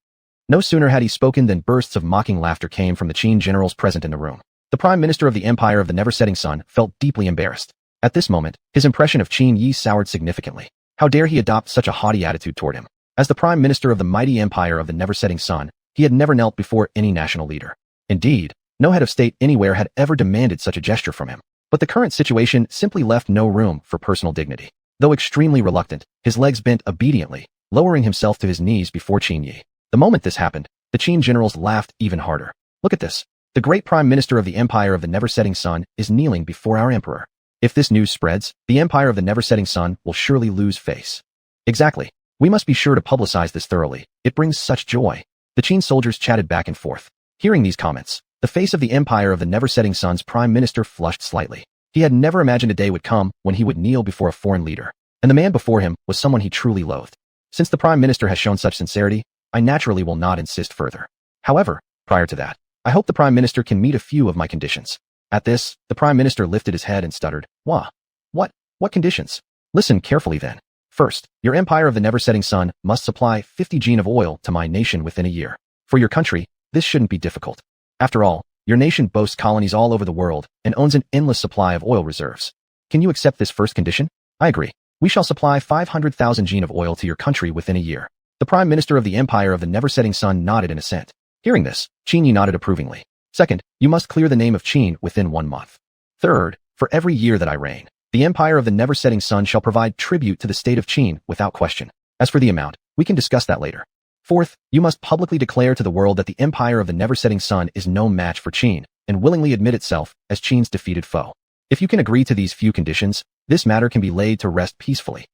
No sooner had he spoken than bursts of mocking laughter came from the Qin generals present in the room. The Prime Minister of the Empire of the Never-Setting Sun felt deeply embarrassed. At this moment, his impression of Qin Yi soured significantly. How dare he adopt such a haughty attitude toward him? As the Prime Minister of the mighty Empire of the Never-Setting Sun, he had never knelt before any national leader. Indeed, no head of state anywhere had ever demanded such a gesture from him. But the current situation simply left no room for personal dignity. Though extremely reluctant, his legs bent obediently, lowering himself to his knees before Qin Yi. The moment this happened, the Qin generals laughed even harder. "Look at this. The great Prime Minister of the Empire of the Never-Setting Sun is kneeling before our emperor. If this news spreads, the Empire of the Never-Setting Sun will surely lose face." "Exactly. We must be sure to publicize this thoroughly. It brings such joy." The Qin soldiers chatted back and forth. Hearing these comments, the face of the Empire of the Never-Setting Sun's Prime Minister flushed slightly. He had never imagined a day would come when he would kneel before a foreign leader, and the man before him was someone he truly loathed. Since the Prime Minister has shown such sincerity, I naturally will not insist further. However, prior to that, I hope the Prime Minister can meet a few of my conditions. At this, the Prime Minister lifted his head and stuttered, "Wah? What conditions?" "Listen carefully then. First, your Empire of the Never-Setting Sun must supply 50 gene of oil to my nation within a year. For your country, this shouldn't be difficult. After all, your nation boasts colonies all over the world and owns an endless supply of oil reserves. Can you accept this first condition?" "I agree. We shall supply 500,000 gene of oil to your country within a year." The Prime Minister of the Empire of the Never-Setting Sun nodded in assent. Hearing this, Qin Yi nodded approvingly. "Second, you must clear the name of Qin within 1 month. Third, for every year that I reign, the Empire of the Never-Setting Sun shall provide tribute to the state of Qin without question. As for the amount, we can discuss that later. Fourth, you must publicly declare to the world that the Empire of the Never-Setting Sun is no match for Qin, and willingly admit itself as Qin's defeated foe. If you can agree to these few conditions, this matter can be laid to rest peacefully.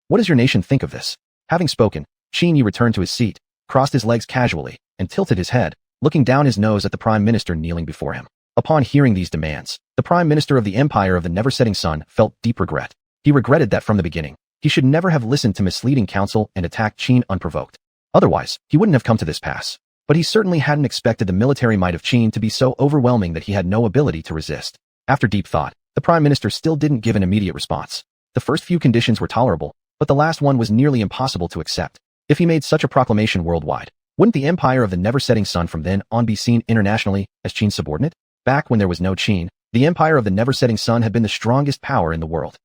What does your nation think of this?" Having spoken, Qin Yi returned to his seat, crossed his legs casually, and tilted his head, looking down his nose at the Prime Minister kneeling before him. Upon hearing these demands, the Prime Minister of the Empire of the Never-Setting Sun felt deep regret. He regretted that from the beginning, he should never have listened to misleading counsel and attacked Qin unprovoked. Otherwise, he wouldn't have come to this pass. But he certainly hadn't expected the military might of Qin to be so overwhelming that he had no ability to resist. After deep thought, the Prime Minister still didn't give an immediate response. The first few conditions were tolerable, but the last one was nearly impossible to accept. If he made such a proclamation worldwide, wouldn't the Empire of the Never-Setting Sun from then on be seen internationally as Qin's subordinate? Back when there was no Qin, the Empire of the Never-Setting Sun had been the strongest power in the world.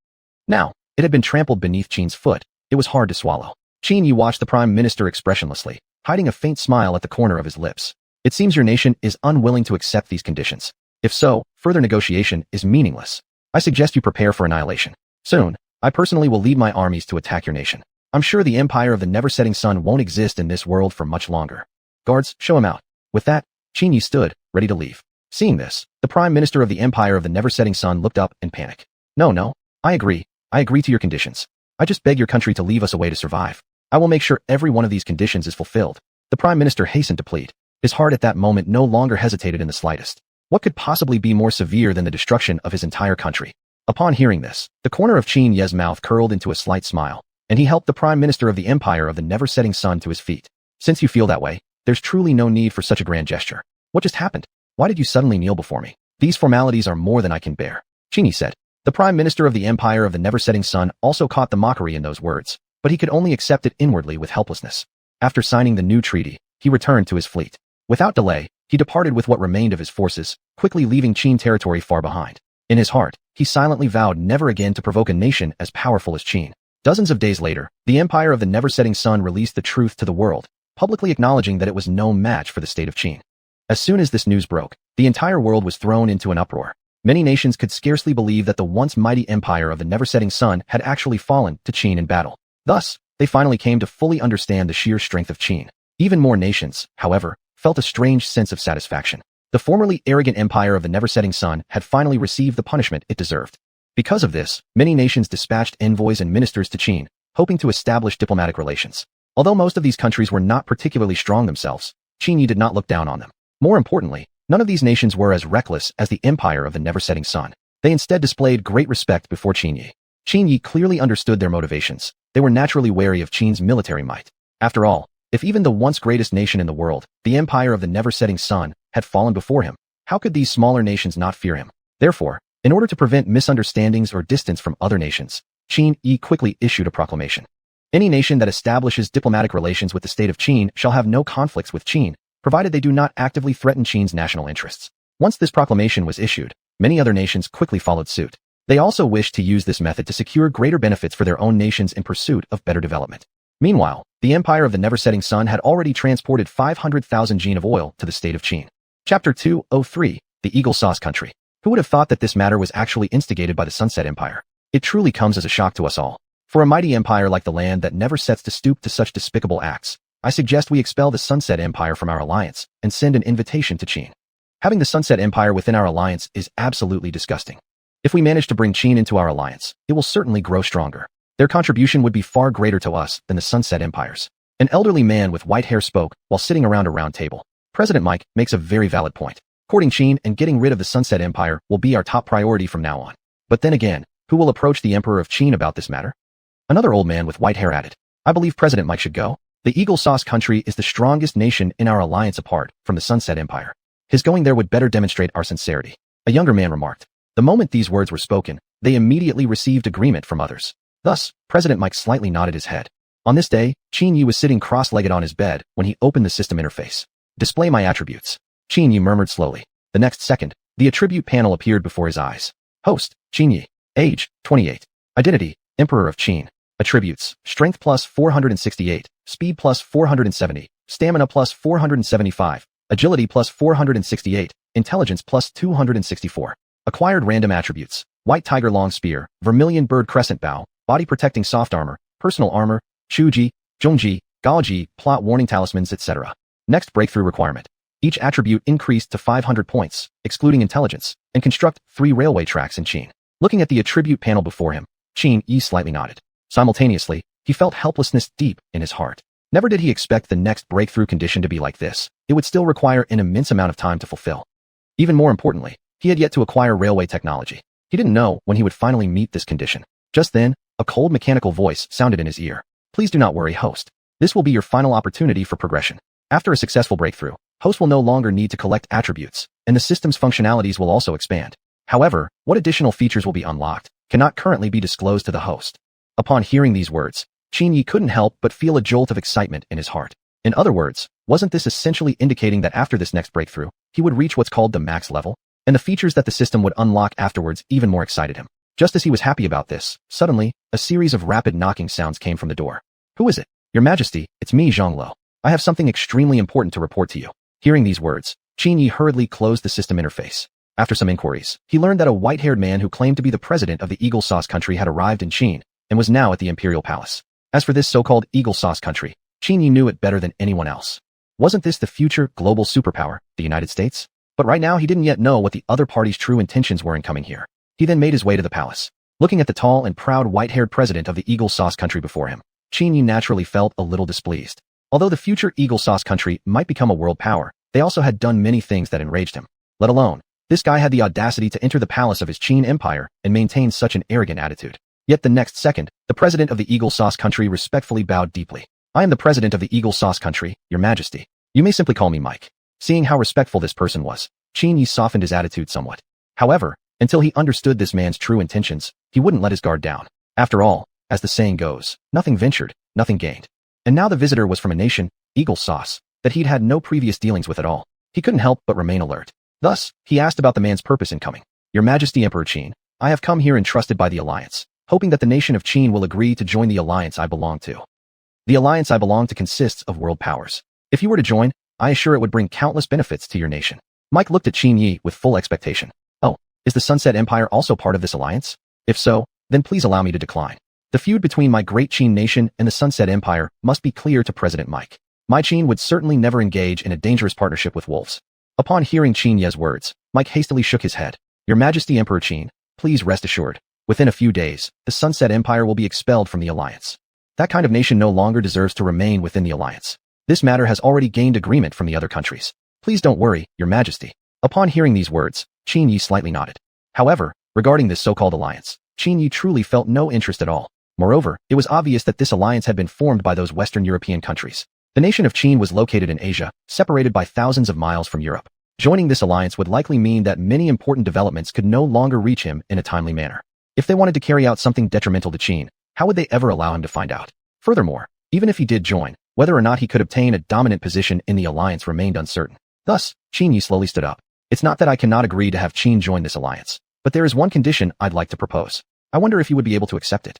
Now, it had been trampled beneath Qin's foot. It was hard to swallow. Qin Yi watched the Prime Minister expressionlessly, hiding a faint smile at the corner of his lips. "It seems your nation is unwilling to accept these conditions. If so, further negotiation is meaningless. I suggest you prepare for annihilation. Soon, I personally will lead my armies to attack your nation. I'm sure the Empire of the Never-Setting Sun won't exist in this world for much longer. Guards, show him out." With that, Qin Yi stood, ready to leave. Seeing this, the Prime Minister of the Empire of the Never-Setting Sun looked up in panic. No, I agree to your conditions. I just beg your country to leave us a way to survive. I will make sure every one of these conditions is fulfilled." The Prime Minister hastened to plead. His heart at that moment no longer hesitated in the slightest. What could possibly be more severe than the destruction of his entire country? Upon hearing this, the corner of Qin Ye's mouth curled into a slight smile, and he helped the Prime Minister of the Empire of the Never-Setting Sun to his feet. "Since you feel that way, there's truly no need for such a grand gesture. What just happened? Why did you suddenly kneel before me? These formalities are more than I can bear," Qin Yi said. The Prime Minister of the Empire of the Never-Setting Sun also caught the mockery in those words, but he could only accept it inwardly with helplessness. After signing the new treaty, he returned to his fleet. Without delay, he departed with what remained of his forces, quickly leaving Qin territory far behind. In his heart, he silently vowed never again to provoke a nation as powerful as Qin. Dozens of days later, the Empire of the Never-Setting Sun released the truth to the world, publicly acknowledging that it was no match for the state of Qin. As soon as this news broke, the entire world was thrown into an uproar. Many nations could scarcely believe that the once mighty Empire of the Never-Setting Sun had actually fallen to Qin in battle. Thus, they finally came to fully understand the sheer strength of Qin. Even more nations, however, felt a strange sense of satisfaction. The formerly arrogant Empire of the Never-Setting Sun had finally received the punishment it deserved. Because of this, many nations dispatched envoys and ministers to Qin, hoping to establish diplomatic relations. Although most of these countries were not particularly strong themselves, Qin Yi did not look down on them. More importantly, none of these nations were as reckless as the Empire of the Never-Setting Sun. They instead displayed great respect before Qin Yi. Qin Yi clearly understood their motivations. They were naturally wary of Qin's military might. After all, If even the once greatest nation in the world, the empire of the never-setting sun, had fallen before him, how could these smaller nations not fear him? Therefore, in order to prevent misunderstandings or distance from other nations, Qin Yi quickly issued a proclamation. Any nation that establishes diplomatic relations with the state of Qin shall have no conflicts with Qin, provided they do not actively threaten Qin's national interests. Once this proclamation was issued, many other nations quickly followed suit. They also wished to use this method to secure greater benefits for their own nations in pursuit of better development. Meanwhile, the empire of the never-setting sun had already transported 500,000 jin of oil to the state of Qin. Chapter 203, The Eagle Sauce Country. Who would have thought that this matter was actually instigated by the Sunset Empire? It truly comes as a shock to us all. For a mighty empire like the land that never sets to stoop to such despicable acts, I suggest we expel the Sunset Empire from our alliance and send an invitation to Qin. Having the Sunset Empire within our alliance is absolutely disgusting. If we manage to bring Qin into our alliance, it will certainly grow stronger. Their contribution would be far greater to us than the Sunset Empire's. An elderly man with white hair spoke while sitting around a round table. President Mike makes a very valid point. Courting Qin and getting rid of the Sunset Empire will be our top priority from now on. But then again, who will approach the Emperor of Qin about this matter? Another old man with white hair added, I believe President Mike should go. The Eagle Sauce Country is the strongest nation in our alliance apart from the Sunset Empire. His going there would better demonstrate our sincerity. A younger man remarked. The moment these words were spoken, they immediately received agreement from others. Thus, President Mike slightly nodded his head. On this day, Qin Yi was sitting cross-legged on his bed when he opened the system interface. Display my attributes. Qin Yi murmured slowly. The next second, the attribute panel appeared before his eyes. Host, Qin Yi. Age, 28. Identity, Emperor of Qin. Attributes, Strength plus 468, Speed plus 470, Stamina plus 475, Agility plus 468, Intelligence plus 264. Acquired random attributes, White Tiger Long Spear, Vermilion Bird Crescent Bow, Body Protecting Soft Armor, Personal Armor, Chuji, Zhongji, Gaoji, Plot Warning Talismans, etc. Next breakthrough requirement. Each attribute increased to 500 points, excluding intelligence, and construct 3 railway tracks in Qin. Looking at the attribute panel before him, Qin Yi slightly nodded. Simultaneously, he felt helplessness deep in his heart. Never did he expect the next breakthrough condition to be like this. It would still require an immense amount of time to fulfill. Even more importantly, he had yet to acquire railway technology. He didn't know when he would finally meet this condition. Just then, a cold mechanical voice sounded in his ear. Please do not worry, host. This will be your final opportunity for progression. After a successful breakthrough, host will no longer need to collect attributes, and the system's functionalities will also expand. However, what additional features will be unlocked cannot currently be disclosed to the host. Upon hearing these words, Qin Yi couldn't help but feel a jolt of excitement in his heart. In other words, wasn't this essentially indicating that after this next breakthrough, he would reach what's called the max level? And the features that the system would unlock afterwards even more excited him. Just as he was happy about this, suddenly, a series of rapid knocking sounds came from the door. Who is it? Your Majesty, it's me, Zhonglo. I have something extremely important to report to you. Hearing these words, Qin Yi hurriedly closed the system interface. After some inquiries, he learned that a white-haired man who claimed to be the president of the Eagle Sauce Country had arrived in Qin and was now at the Imperial Palace. As for this so-called Eagle Sauce Country, Qin Yi knew it better than anyone else. Wasn't this the future global superpower, the United States? But right now he didn't yet know what the other party's true intentions were in coming here. He then made his way to the palace. Looking at the tall and proud white-haired president of the Eagle Sauce Country before him, Qin Yi naturally felt a little displeased. Although the future Eagle Sauce Country might become a world power, they also had done many things that enraged him. Let alone, this guy had the audacity to enter the palace of his Qin Empire and maintain such an arrogant attitude. Yet the next second, the president of the Eagle Sauce Country respectfully bowed deeply. I am the president of the Eagle Sauce Country, Your Majesty. You may simply call me Mike. Seeing how respectful this person was, Qin Yi softened his attitude somewhat. However, until he understood this man's true intentions, he wouldn't let his guard down. After all, as the saying goes, nothing ventured, nothing gained. And now the visitor was from a nation, Eagle Sauce, that he'd had no previous dealings with at all. He couldn't help but remain alert. Thus, he asked about the man's purpose in coming. Your Majesty Emperor Qin, I have come here entrusted by the Alliance, hoping that the nation of Qin will agree to join the alliance I belong to. The alliance I belong to consists of world powers. If you were to join, I assure it would bring countless benefits to your nation. Mike looked at Qin Yi with full expectation. Oh, is the Sunset Empire also part of this alliance? If so, then please allow me to decline. The feud between my great Qin nation and the Sunset Empire must be clear to President Mike. My Qin would certainly never engage in a dangerous partnership with wolves. Upon hearing Qin Ye's words, Mike hastily shook his head. Your Majesty Emperor Qin, please rest assured. Within a few days, the Sunset Empire will be expelled from the alliance. That kind of nation no longer deserves to remain within the alliance. This matter has already gained agreement from the other countries. Please don't worry, Your Majesty. Upon hearing these words, Qin Yi slightly nodded. However, regarding this so-called alliance, Qin Yi truly felt no interest at all. Moreover, it was obvious that this alliance had been formed by those Western European countries. The nation of Qin was located in Asia, separated by thousands of miles from Europe. Joining this alliance would likely mean that many important developments could no longer reach him in a timely manner. If they wanted to carry out something detrimental to Qin, how would they ever allow him to find out? Furthermore, even if he did join, whether or not he could obtain a dominant position in the alliance remained uncertain. Thus, Qin Yi slowly stood up. It's not that I cannot agree to have Qin join this alliance, but there is one condition I'd like to propose. I wonder if you would be able to accept it.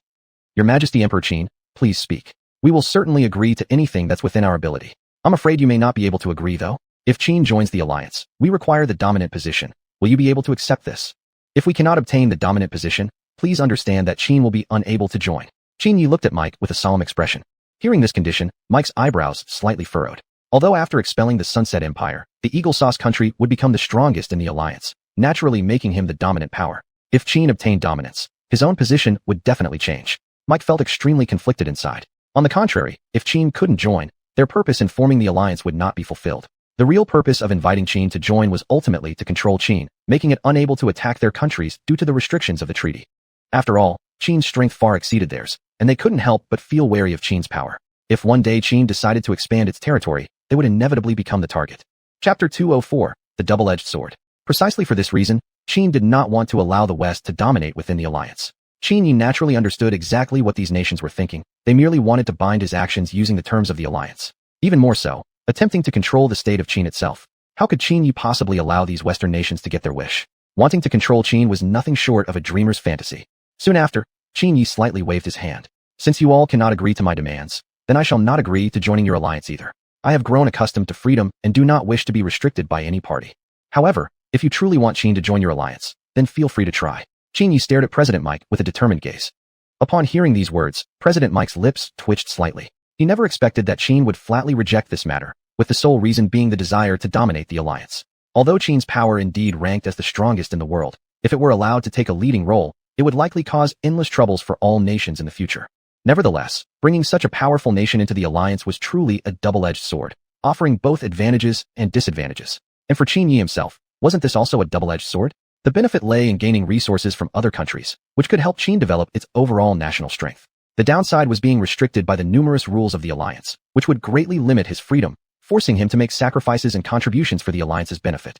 Your Majesty Emperor Qin, please speak. We will certainly agree to anything that's within our ability. I'm afraid you may not be able to agree though. If Qin joins the alliance, we require the dominant position. Will you be able to accept this? If we cannot obtain the dominant position, please understand that Qin will be unable to join. Qin Yi looked at Mike with a solemn expression. Hearing this condition, Mike's eyebrows slightly furrowed. Although after expelling the Sunset Empire, the Eagle Sauce country would become the strongest in the alliance, naturally making him the dominant power. If Qin obtained dominance, his own position would definitely change. Mike felt extremely conflicted inside. On the contrary, if Qin couldn't join, their purpose in forming the alliance would not be fulfilled. The real purpose of inviting Qin to join was ultimately to control Qin, making it unable to attack their countries due to the restrictions of the treaty. After all, Qin's strength far exceeded theirs, and they couldn't help but feel wary of Qin's power. If one day Qin decided to expand its territory, they would inevitably become the target. Chapter 204, The Double-Edged Sword. Precisely for this reason, Qin did not want to allow the West to dominate within the alliance. Qin Yi naturally understood exactly what these nations were thinking. They merely wanted to bind his actions using the terms of the alliance. Even more so, attempting to control the state of Qin itself. How could Qin Yi possibly allow these Western nations to get their wish? Wanting to control Qin was nothing short of a dreamer's fantasy. Soon after, Qin Yi slightly waved his hand. Since you all cannot agree to my demands, then I shall not agree to joining your alliance either. I have grown accustomed to freedom and do not wish to be restricted by any party. However, if you truly want Qin to join your alliance, then feel free to try. Qin Yi stared at President Mike with a determined gaze. Upon hearing these words, President Mike's lips twitched slightly. He never expected that Qin would flatly reject this matter, with the sole reason being the desire to dominate the alliance. Although Qin's power indeed ranked as the strongest in the world, if it were allowed to take a leading role, it would likely cause endless troubles for all nations in the future. Nevertheless, bringing such a powerful nation into the alliance was truly a double-edged sword, offering both advantages and disadvantages. And for Qin Yi himself, wasn't this also a double-edged sword? The benefit lay in gaining resources from other countries, which could help Qin develop its overall national strength. The downside was being restricted by the numerous rules of the alliance, which would greatly limit his freedom, forcing him to make sacrifices and contributions for the alliance's benefit.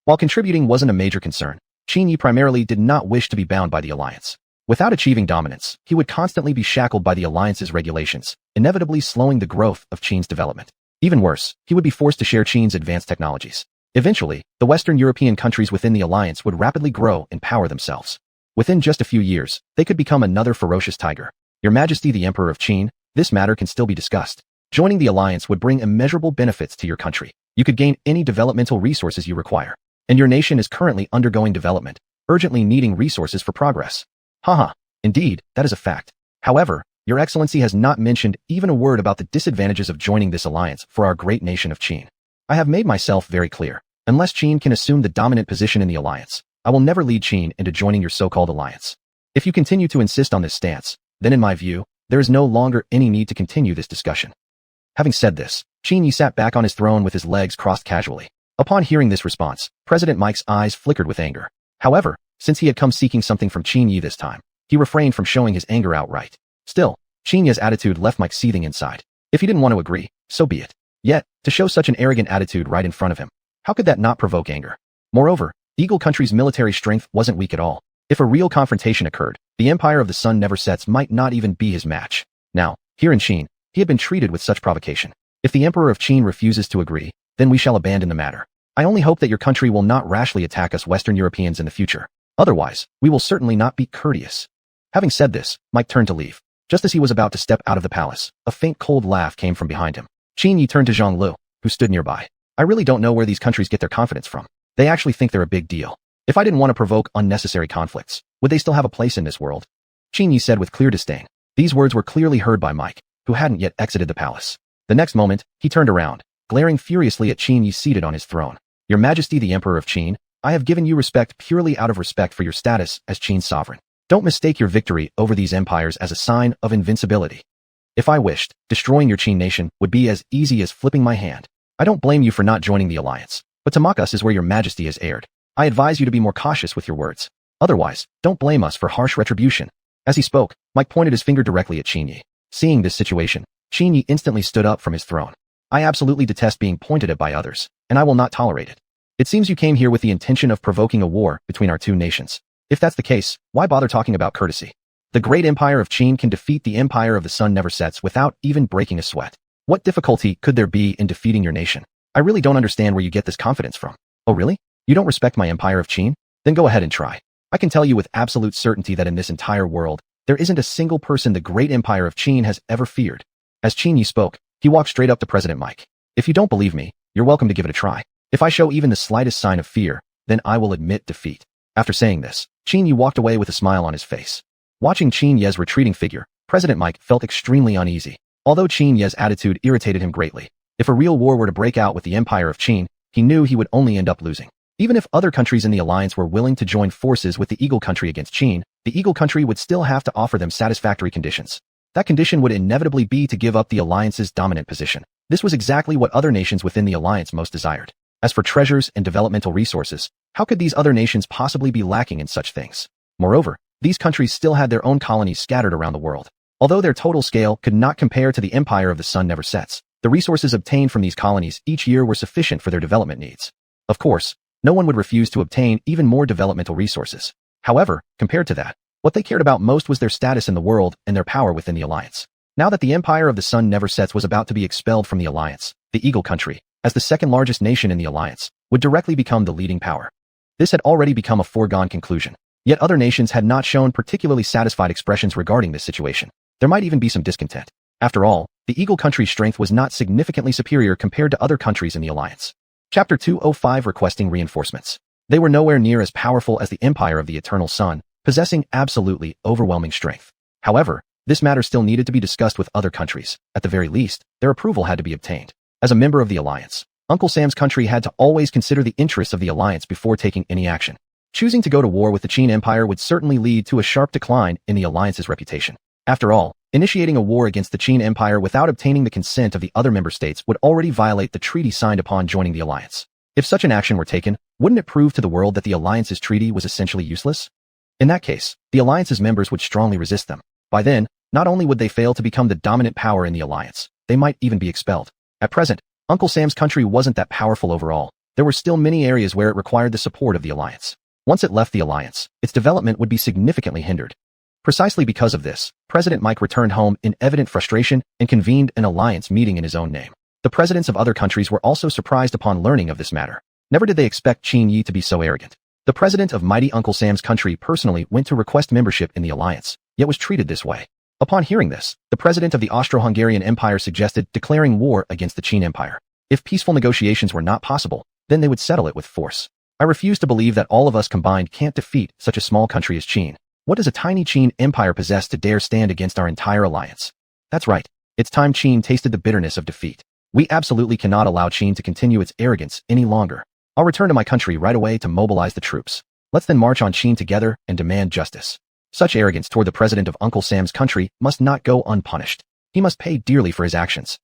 While contributing wasn't a major concern, Qin Yi primarily did not wish to be bound by the alliance. Without achieving dominance, he would constantly be shackled by the alliance's regulations, inevitably slowing the growth of Qin's development. Even worse, he would be forced to share Qin's advanced technologies. Eventually, the Western European countries within the alliance would rapidly grow and power themselves. Within just a few years, they could become another ferocious tiger. Your Majesty the Emperor of Qin, this matter can still be discussed. Joining the alliance would bring immeasurable benefits to your country. You could gain any developmental resources you require. And your nation is currently undergoing development, urgently needing resources for progress. Haha, indeed, that is a fact. However, Your Excellency has not mentioned even a word about the disadvantages of joining this alliance for our great nation of Qin. I have made myself very clear. Unless Qin can assume the dominant position in the alliance, I will never lead Qin into joining your so-called alliance. If you continue to insist on this stance, then in my view, there is no longer any need to continue this discussion. Having said this, Qin Yi sat back on his throne with his legs crossed casually. Upon hearing this response, President Mike's eyes flickered with anger. However, since he had come seeking something from Qin Yi this time, he refrained from showing his anger outright. Still, Qin Yi's attitude left Mike seething inside. If he didn't want to agree, so be it. Yet, to show such an arrogant attitude right in front of him, how could that not provoke anger? Moreover, Eagle Country's military strength wasn't weak at all. If a real confrontation occurred, the Empire of the Sun Never Sets might not even be his match. Now, here in Qin, he had been treated with such provocation. If the Emperor of Qin refuses to agree, then we shall abandon the matter. I only hope that your country will not rashly attack us Western Europeans in the future. Otherwise, we will certainly not be courteous. Having said this, Mike turned to leave. Just as he was about to step out of the palace, a faint cold laugh came from behind him. Qin Yi turned to Zhang Lu, who stood nearby. I really don't know where these countries get their confidence from. They actually think they're a big deal. If I didn't want to provoke unnecessary conflicts, would they still have a place in this world? Qin Yi said with clear disdain. These words were clearly heard by Mike, who hadn't yet exited the palace. The next moment, he turned around, glaring furiously at Qin Yi seated on his throne. Your Majesty the Emperor of Qin, I have given you respect purely out of respect for your status as Qin's sovereign. Don't mistake your victory over these empires as a sign of invincibility. If I wished, destroying your Qin nation would be as easy as flipping my hand. I don't blame you for not joining the alliance, but to mock us is where your Majesty has erred. I advise you to be more cautious with your words. Otherwise, don't blame us for harsh retribution. As he spoke, Mike pointed his finger directly at Qin Yi. Seeing this situation, Qin Yi instantly stood up from his throne. I absolutely detest being pointed at by others, and I will not tolerate it. It seems you came here with the intention of provoking a war between our two nations. If that's the case, why bother talking about courtesy? The great empire of Qin can defeat the empire of the sun never sets without even breaking a sweat. What difficulty could there be in defeating your nation? I really don't understand where you get this confidence from. Oh really? You don't respect my empire of Qin? Then go ahead and try. I can tell you with absolute certainty that in this entire world, there isn't a single person the great empire of Qin has ever feared. As Qin Yi spoke, he walked straight up to President Mike. If you don't believe me, you're welcome to give it a try. If I show even the slightest sign of fear, then I will admit defeat. After saying this, Qin Yi walked away with a smile on his face. Watching Qin Ye's retreating figure, President Mike felt extremely uneasy. Although Qin Ye's attitude irritated him greatly, if a real war were to break out with the empire of Qin, he knew he would only end up losing. Even if other countries in the alliance were willing to join forces with the Eagle country against Qin, the Eagle country would still have to offer them satisfactory conditions. That condition would inevitably be to give up the alliance's dominant position. This was exactly what other nations within the alliance most desired. As for treasures and developmental resources, how could these other nations possibly be lacking in such things? Moreover, these countries still had their own colonies scattered around the world. Although their total scale could not compare to the empire of the sun never sets, the resources obtained from these colonies each year were sufficient for their development needs. Of course, no one would refuse to obtain even more developmental resources. However, compared to that, what they cared about most was their status in the world and their power within the alliance. Now that the empire of the sun never sets was about to be expelled from the alliance, the Eagle country, as the second largest nation in the alliance, would directly become the leading power. This had already become a foregone conclusion. Yet other nations had not shown particularly satisfied expressions regarding this situation. There might even be some discontent. After all, the Eagle country's strength was not significantly superior compared to other countries in the alliance. Chapter 205 Requesting Reinforcements. They were nowhere near as powerful as the Empire of the Eternal Sun, possessing absolutely overwhelming strength. However, this matter still needed to be discussed with other countries. At the very least, their approval had to be obtained. As a member of the alliance, Uncle Sam's country had to always consider the interests of the alliance before taking any action. Choosing to go to war with the Qin Empire would certainly lead to a sharp decline in the alliance's reputation. After all, initiating a war against the Qin Empire without obtaining the consent of the other member states would already violate the treaty signed upon joining the alliance. If such an action were taken, wouldn't it prove to the world that the alliance's treaty was essentially useless? In that case, the alliance's members would strongly resist them. By then, not only would they fail to become the dominant power in the alliance, they might even be expelled. At present, Uncle Sam's country wasn't that powerful overall. There were still many areas where it required the support of the alliance. Once it left the alliance, its development would be significantly hindered. Precisely because of this, President Mike returned home in evident frustration and convened an alliance meeting in his own name. The presidents of other countries were also surprised upon learning of this matter. Never did they expect Qin Yi to be so arrogant. The president of mighty Uncle Sam's country personally went to request membership in the alliance, yet was treated this way. Upon hearing this, the president of the Austro-Hungarian Empire suggested declaring war against the Qin Empire. If peaceful negotiations were not possible, then they would settle it with force. I refuse to believe that all of us combined can't defeat such a small country as Qin. What does a tiny Qin empire possess to dare stand against our entire alliance? That's right. It's time Qin tasted the bitterness of defeat. We absolutely cannot allow Qin to continue its arrogance any longer. I'll return to my country right away to mobilize the troops. Let's then march on Qin together and demand justice. Such arrogance toward the president of Uncle Sam's country must not go unpunished. He must pay dearly for his actions.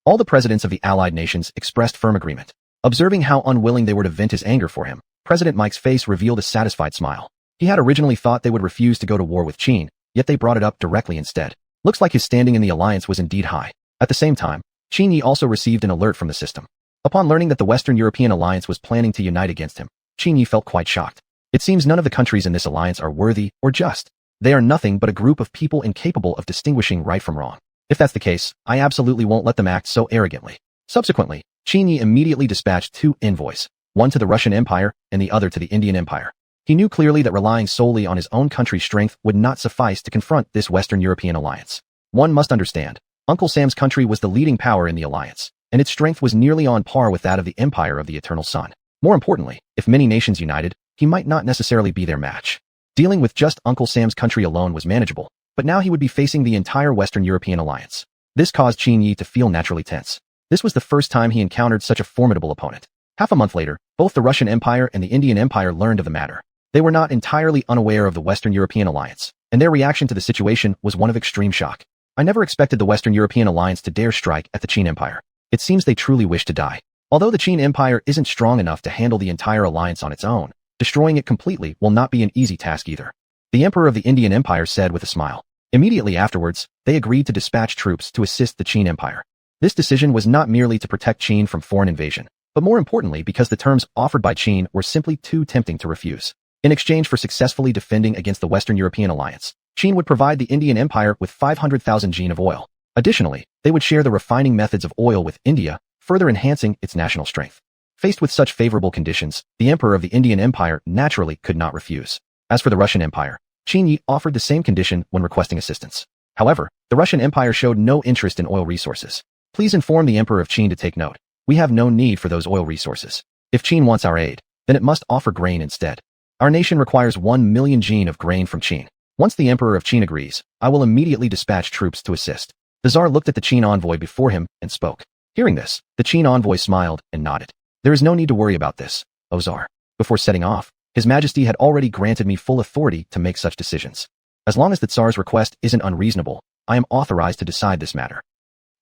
All the presidents of the allied nations expressed firm agreement. Observing how unwilling they were to vent his anger for him, President Mike's face revealed a satisfied smile. He had originally thought they would refuse to go to war with Qin, yet they brought it up directly instead. Looks like his standing in the alliance was indeed high. At the same time, Qin Yi also received an alert from the system. Upon learning that the Western European alliance was planning to unite against him, Qin Yi felt quite shocked. It seems none of the countries in this alliance are worthy or just. They are nothing but a group of people incapable of distinguishing right from wrong. If that's the case, I absolutely won't let them act so arrogantly. Subsequently, Qin Yi immediately dispatched two envoys, one to the Russian Empire and the other to the Indian Empire. He knew clearly that relying solely on his own country's strength would not suffice to confront this Western European alliance. One must understand, Uncle Sam's country was the leading power in the alliance, and its strength was nearly on par with that of the Empire of the Eternal Sun. More importantly, if many nations united, he might not necessarily be their match. Dealing with just Uncle Sam's country alone was manageable, but now he would be facing the entire Western European alliance. This caused Qin Yi to feel naturally tense. This was the first time he encountered such a formidable opponent. Half a month later, both the Russian Empire and the Indian Empire learned of the matter. They were not entirely unaware of the Western European alliance, and their reaction to the situation was one of extreme shock. I never expected the Western European alliance to dare strike at the Qin Empire. It seems they truly wish to die. Although the Qin Empire isn't strong enough to handle the entire alliance on its own, destroying it completely will not be an easy task either. The Emperor of the Indian Empire said with a smile. Immediately afterwards, they agreed to dispatch troops to assist the Qin Empire. This decision was not merely to protect Qin from foreign invasion, but more importantly because the terms offered by Qin were simply too tempting to refuse. In exchange for successfully defending against the Western European alliance, Qin would provide the Indian Empire with 500,000 jin of oil. Additionally, they would share the refining methods of oil with India, further enhancing its national strength. Faced with such favorable conditions, the emperor of the Indian Empire naturally could not refuse. As for the Russian Empire, Qin Yi offered the same condition when requesting assistance. However, the Russian Empire showed no interest in oil resources. Please inform the Emperor of Qin to take note. We have no need for those oil resources. If Qin wants our aid, then it must offer grain instead. Our nation requires 1 million jin of grain from Qin. Once the Emperor of Qin agrees, I will immediately dispatch troops to assist. The Tsar looked at the Qin envoy before him and spoke. Hearing this, the Qin envoy smiled and nodded. There is no need to worry about this, O Tsar. Before setting off, His Majesty had already granted me full authority to make such decisions. As long as the Tsar's request isn't unreasonable, I am authorized to decide this matter.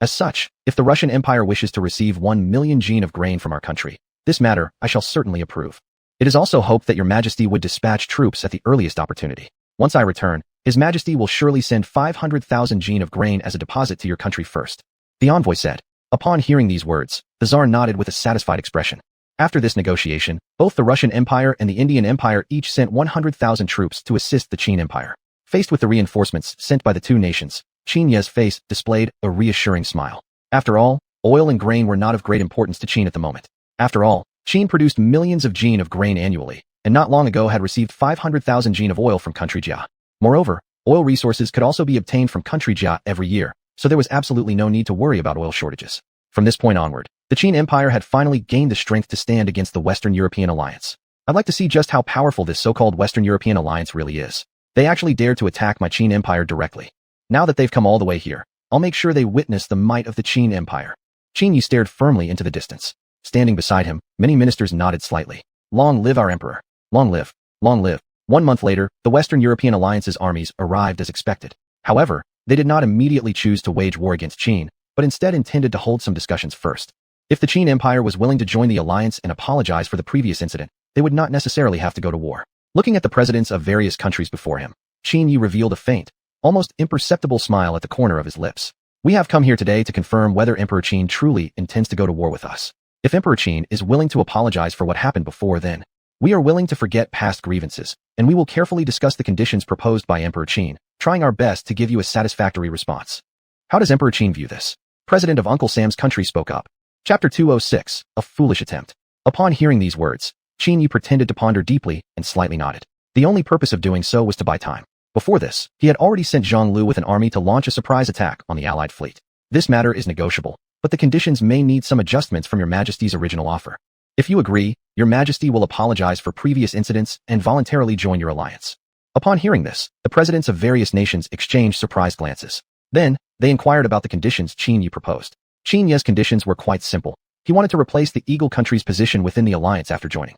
As such, if the Russian Empire wishes to receive 1 million jin of grain from our country, this matter I shall certainly approve. It is also hoped that Your Majesty would dispatch troops at the earliest opportunity. Once I return, His Majesty will surely send 500,000 jin of grain as a deposit to your country first. The envoy said. Upon hearing these words, the Tsar nodded with a satisfied expression. After this negotiation, both the Russian Empire and the Indian Empire each sent 100,000 troops to assist the Qin Empire. Faced with the reinforcements sent by the two nations, Qin Ye's face displayed a reassuring smile. After all, oil and grain were not of great importance to Qin at the moment. After all, Qin produced millions of jin of grain annually, and not long ago had received 500,000 jin of oil from country Jia. Moreover, oil resources could also be obtained from country Jia every year, so there was absolutely no need to worry about oil shortages. From this point onward, the Qin Empire had finally gained the strength to stand against the Western European alliance. I'd like to see just how powerful this so-called Western European alliance really is. They actually dared to attack my Qin Empire directly. Now that they've come all the way here, I'll make sure they witness the might of the Qin Empire. Qin Yi stared firmly into the distance. Standing beside him, many ministers nodded slightly. Long live our emperor. Long live. Long live. 1 month later, the Western European alliance's armies arrived as expected. However, they did not immediately choose to wage war against Qin, but instead intended to hold some discussions first. If the Qin Empire was willing to join the alliance and apologize for the previous incident, they would not necessarily have to go to war. Looking at the presidents of various countries before him, Qin Yi revealed a faint, almost imperceptible smile at the corner of his lips. We have come here today to confirm whether Emperor Qin truly intends to go to war with us. If Emperor Qin is willing to apologize for what happened before then, we are willing to forget past grievances, and we will carefully discuss the conditions proposed by Emperor Qin, trying our best to give you a satisfactory response. How does Emperor Qin view this? President of Uncle Sam's country spoke up. Chapter 206, A Foolish Attempt. Upon hearing these words, Qin Yi pretended to ponder deeply and slightly nodded. The only purpose of doing so was to buy time. Before this, he had already sent Zhang Lu with an army to launch a surprise attack on the Allied fleet. This matter is negotiable, but the conditions may need some adjustments from Your Majesty's original offer. If you agree, Your Majesty will apologize for previous incidents and voluntarily join your alliance. Upon hearing this, the presidents of various nations exchanged surprised glances. Then, they inquired about the conditions Qin Yi proposed. Qin Yi's conditions were quite simple. He wanted to replace the Eagle country's position within the alliance after joining.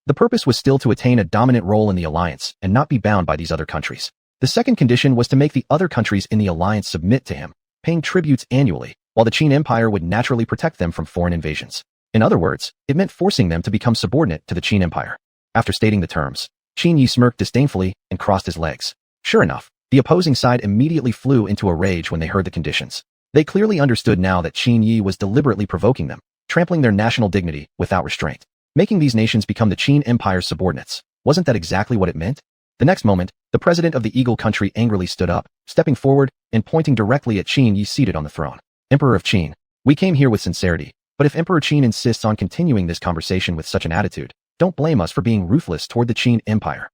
The purpose was still to attain a dominant role in the alliance and not be bound by these other countries. The second condition was to make the other countries in the alliance submit to him, paying tributes annually, while the Qin Empire would naturally protect them from foreign invasions. In other words, it meant forcing them to become subordinate to the Qin Empire. After stating the terms, Qin Yi smirked disdainfully and crossed his legs. Sure enough, the opposing side immediately flew into a rage when they heard the conditions. They clearly understood now that Qin Yi was deliberately provoking them, trampling their national dignity without restraint, making these nations become the Qin Empire's subordinates. Wasn't that exactly what it meant? The next moment, the president of the Eagle country angrily stood up, stepping forward and pointing directly at Qin Yi seated on the throne. Emperor of Qin, we came here with sincerity, but if Emperor Qin insists on continuing this conversation with such an attitude, don't blame us for being ruthless toward the Qin Empire.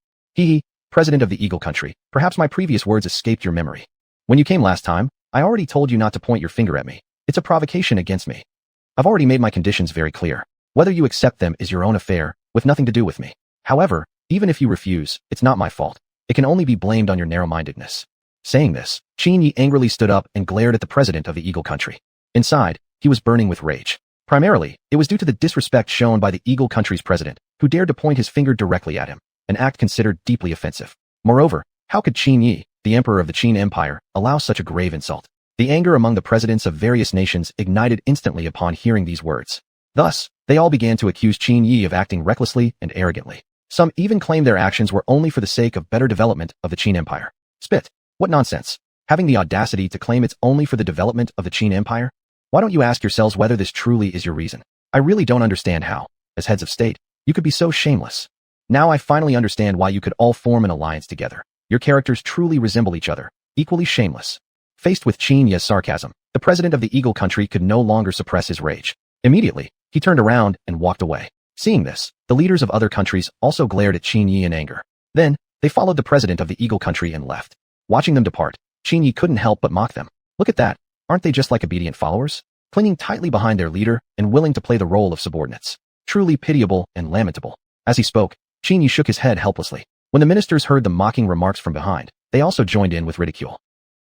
President of the Eagle country, perhaps my previous words escaped your memory. When you came last time, I already told you not to point your finger at me. It's a provocation against me. I've already made my conditions very clear. Whether you accept them is your own affair, with nothing to do with me. However, even if you refuse, it's not my fault. It can only be blamed on your narrow-mindedness. Saying this, Qin Yi angrily stood up and glared at the president of the Eagle country. Inside, he was burning with rage. Primarily, it was due to the disrespect shown by the Eagle country's president, who dared to point his finger directly at him, an act considered deeply offensive. Moreover, how could Qin Yi, the emperor of the Qin Empire, allow such a grave insult? The anger among the presidents of various nations ignited instantly upon hearing these words. Thus, they all began to accuse Qin Yi of acting recklessly and arrogantly. Some even claimed their actions were only for the sake of better development of the Qin Empire. Spit! What nonsense! Having the audacity to claim it's only for the development of the Qin Empire? Why don't you ask yourselves whether this truly is your reason? I really don't understand how, as heads of state, you could be so shameless. Now I finally understand why you could all form an alliance together. Your characters truly resemble each other, equally shameless. Faced with Qin Ye's sarcasm, the president of the Eagle country could no longer suppress his rage. Immediately, he turned around and walked away. Seeing this, the leaders of other countries also glared at Qin Yi in anger. Then, they followed the president of the Eagle country and left. Watching them depart, Qin Yi couldn't help but mock them. Look at that. Aren't they just like obedient followers? Clinging tightly behind their leader and willing to play the role of subordinates. Truly pitiable and lamentable. As he spoke, Qin Yi shook his head helplessly. When the ministers heard the mocking remarks from behind, they also joined in with ridicule.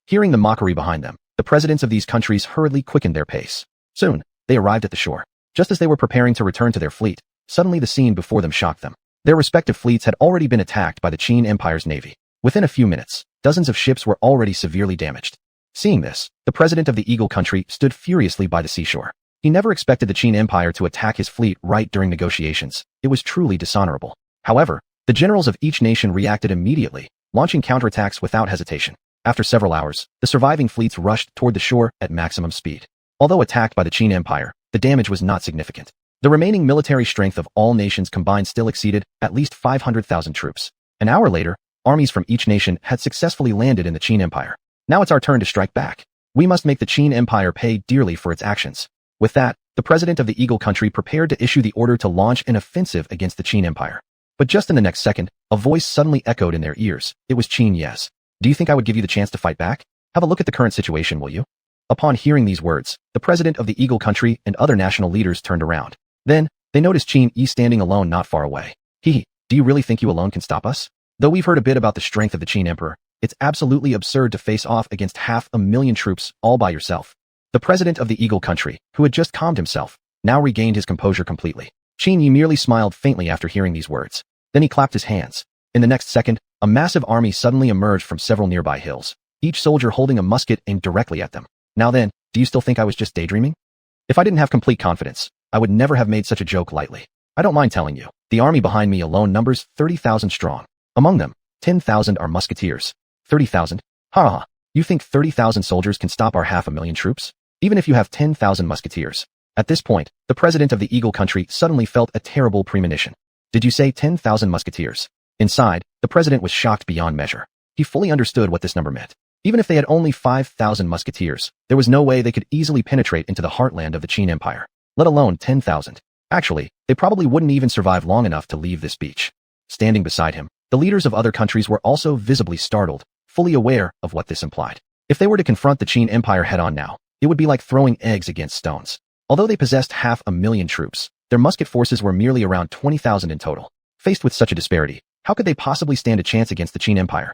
Hearing the mockery behind them, the presidents of these countries hurriedly quickened their pace. Soon, they arrived at the shore. Just as they were preparing to return to their fleet, suddenly the scene before them shocked them. Their respective fleets had already been attacked by the Qin Empire's navy. Within a few minutes, dozens of ships were already severely damaged. Seeing this, the president of the Eagle country stood furiously by the seashore. He never expected the Qin Empire to attack his fleet right during negotiations. It was truly dishonorable. However, the generals of each nation reacted immediately, launching counterattacks without hesitation. After several hours, the surviving fleets rushed toward the shore at maximum speed. Although attacked by the Qin Empire, the damage was not significant. The remaining military strength of all nations combined still exceeded at least 500,000 troops. An hour later, armies from each nation had successfully landed in the Qin Empire. Now it's our turn to strike back. We must make the Qin Empire pay dearly for its actions. With that, the president of the Eagle country prepared to issue the order to launch an offensive against the Qin Empire. But just in the next second, a voice suddenly echoed in their ears. It was Qin Ye's. Do you think I would give you the chance to fight back? Have a look at the current situation, will you? Upon hearing these words, the president of the Eagle country and other national leaders turned around. Then, they noticed Qin Yi standing alone not far away. Do you really think you alone can stop us? Though we've heard a bit about the strength of the Qin Emperor, it's absolutely absurd to face off against 500,000 troops all by yourself. The president of the Eagle country, who had just calmed himself, now regained his composure completely. Qin Yi merely smiled faintly after hearing these words. Then he clapped his hands. In the next second, a massive army suddenly emerged from several nearby hills, each soldier holding a musket aimed directly at them. Now then, do you still think I was just daydreaming? If I didn't have complete confidence, I would never have made such a joke lightly. I don't mind telling you, the army behind me alone numbers 30,000 strong. Among them, 10,000 are musketeers. 30,000? Ha ha. You think 30,000 soldiers can stop our 500,000 troops? Even if you have 10,000 musketeers. At this point, the president of the Eagle country suddenly felt a terrible premonition. Did you say 10,000 musketeers? Inside, the president was shocked beyond measure. He fully understood what this number meant. Even if they had only 5,000 musketeers, there was no way they could easily penetrate into the heartland of the Qin Empire, let alone 10,000. Actually, they probably wouldn't even survive long enough to leave this beach. Standing beside him, the leaders of other countries were also visibly startled, fully aware of what this implied. If they were to confront the Qin Empire head-on now, it would be like throwing eggs against stones. Although they possessed 500,000 troops, their musket forces were merely around 20,000 in total. Faced with such a disparity, how could they possibly stand a chance against the Qin Empire?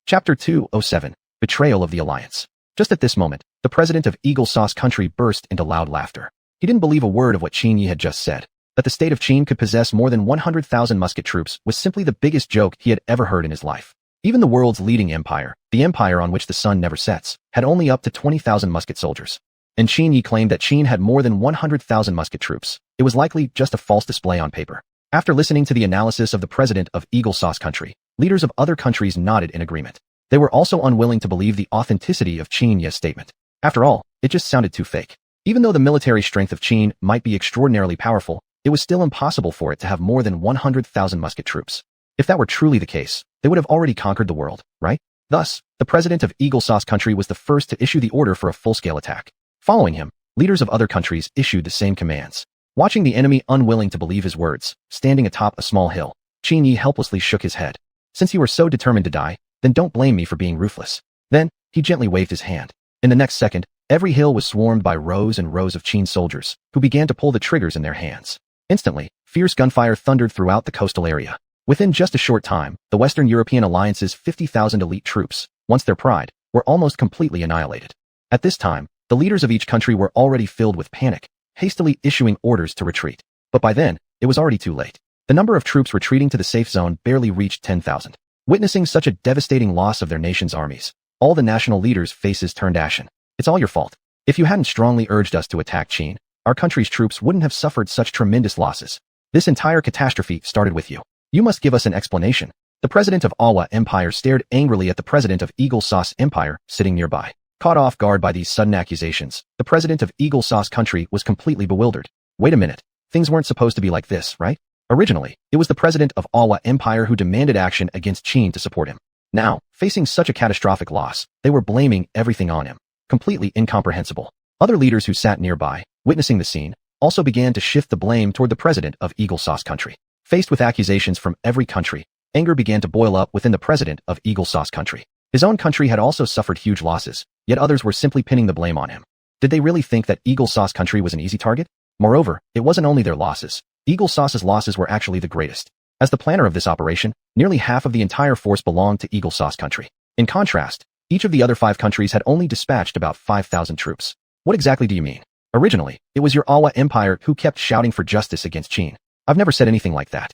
Chapter 207. Betrayal of the Alliance. Just at this moment, the president of Eagle Sauce country burst into loud laughter. He didn't believe a word of what Qin Yi had just said. That the state of Qin could possess more than 100,000 musket troops was simply the biggest joke he had ever heard in his life. Even the world's leading empire, the empire on which the sun never sets, had only up to 20,000 musket soldiers. And Qin Yi claimed that Qin had more than 100,000 musket troops. It was likely just a false display on paper. After listening to the analysis of the president of Eagle Sauce country, leaders of other countries nodded in agreement. They were also unwilling to believe the authenticity of Qin Yi's statement. After all, it just sounded too fake. Even though the military strength of Qin might be extraordinarily powerful, it was still impossible for it to have more than 100,000 musket troops. If that were truly the case, they would have already conquered the world, right? Thus, the president of Eagle Sauce country was the first to issue the order for a full-scale attack. Following him, leaders of other countries issued the same commands. Watching the enemy unwilling to believe his words, standing atop a small hill, Qin Yi helplessly shook his head. Since you were so determined to die, then don't blame me for being ruthless. Then, he gently waved his hand. In the next second, every hill was swarmed by rows and rows of Qin soldiers, who began to pull the triggers in their hands. Instantly, fierce gunfire thundered throughout the coastal area. Within just a short time, the Western European Alliance's 50,000 elite troops, once their pride, were almost completely annihilated. At this time, the leaders of each country were already filled with panic, hastily issuing orders to retreat. But by then, it was already too late. The number of troops retreating to the safe zone barely reached 10,000. Witnessing such a devastating loss of their nation's armies, all the national leaders' faces turned ashen. It's all your fault. If you hadn't strongly urged us to attack Qin, our country's troops wouldn't have suffered such tremendous losses. This entire catastrophe started with you. You must give us an explanation. The president of Awa Empire stared angrily at the president of Eagle Sauce Empire, sitting nearby. Caught off guard by these sudden accusations, the president of Eagle Sauce Country was completely bewildered. Wait a minute. Things weren't supposed to be like this, right? Originally, it was the president of Awa Empire who demanded action against Qin to support him. Now, facing such a catastrophic loss, they were blaming everything on him. Completely incomprehensible. Other leaders who sat nearby, witnessing the scene, also began to shift the blame toward the president of Eagle Sauce Country. Faced with accusations from every country, anger began to boil up within the president of Eagle Sauce Country. His own country had also suffered huge losses, yet others were simply pinning the blame on him. Did they really think that Eagle Sauce Country was an easy target? Moreover, it wasn't only their losses. Eagle Sauce's losses were actually the greatest. As the planner of this operation, nearly half of the entire force belonged to Eagle Sauce Country. In contrast, each of the other 5 countries had only dispatched about 5,000 troops. What exactly do you mean? Originally, it was your Awa Empire who kept shouting for justice against Qin. I've never said anything like that.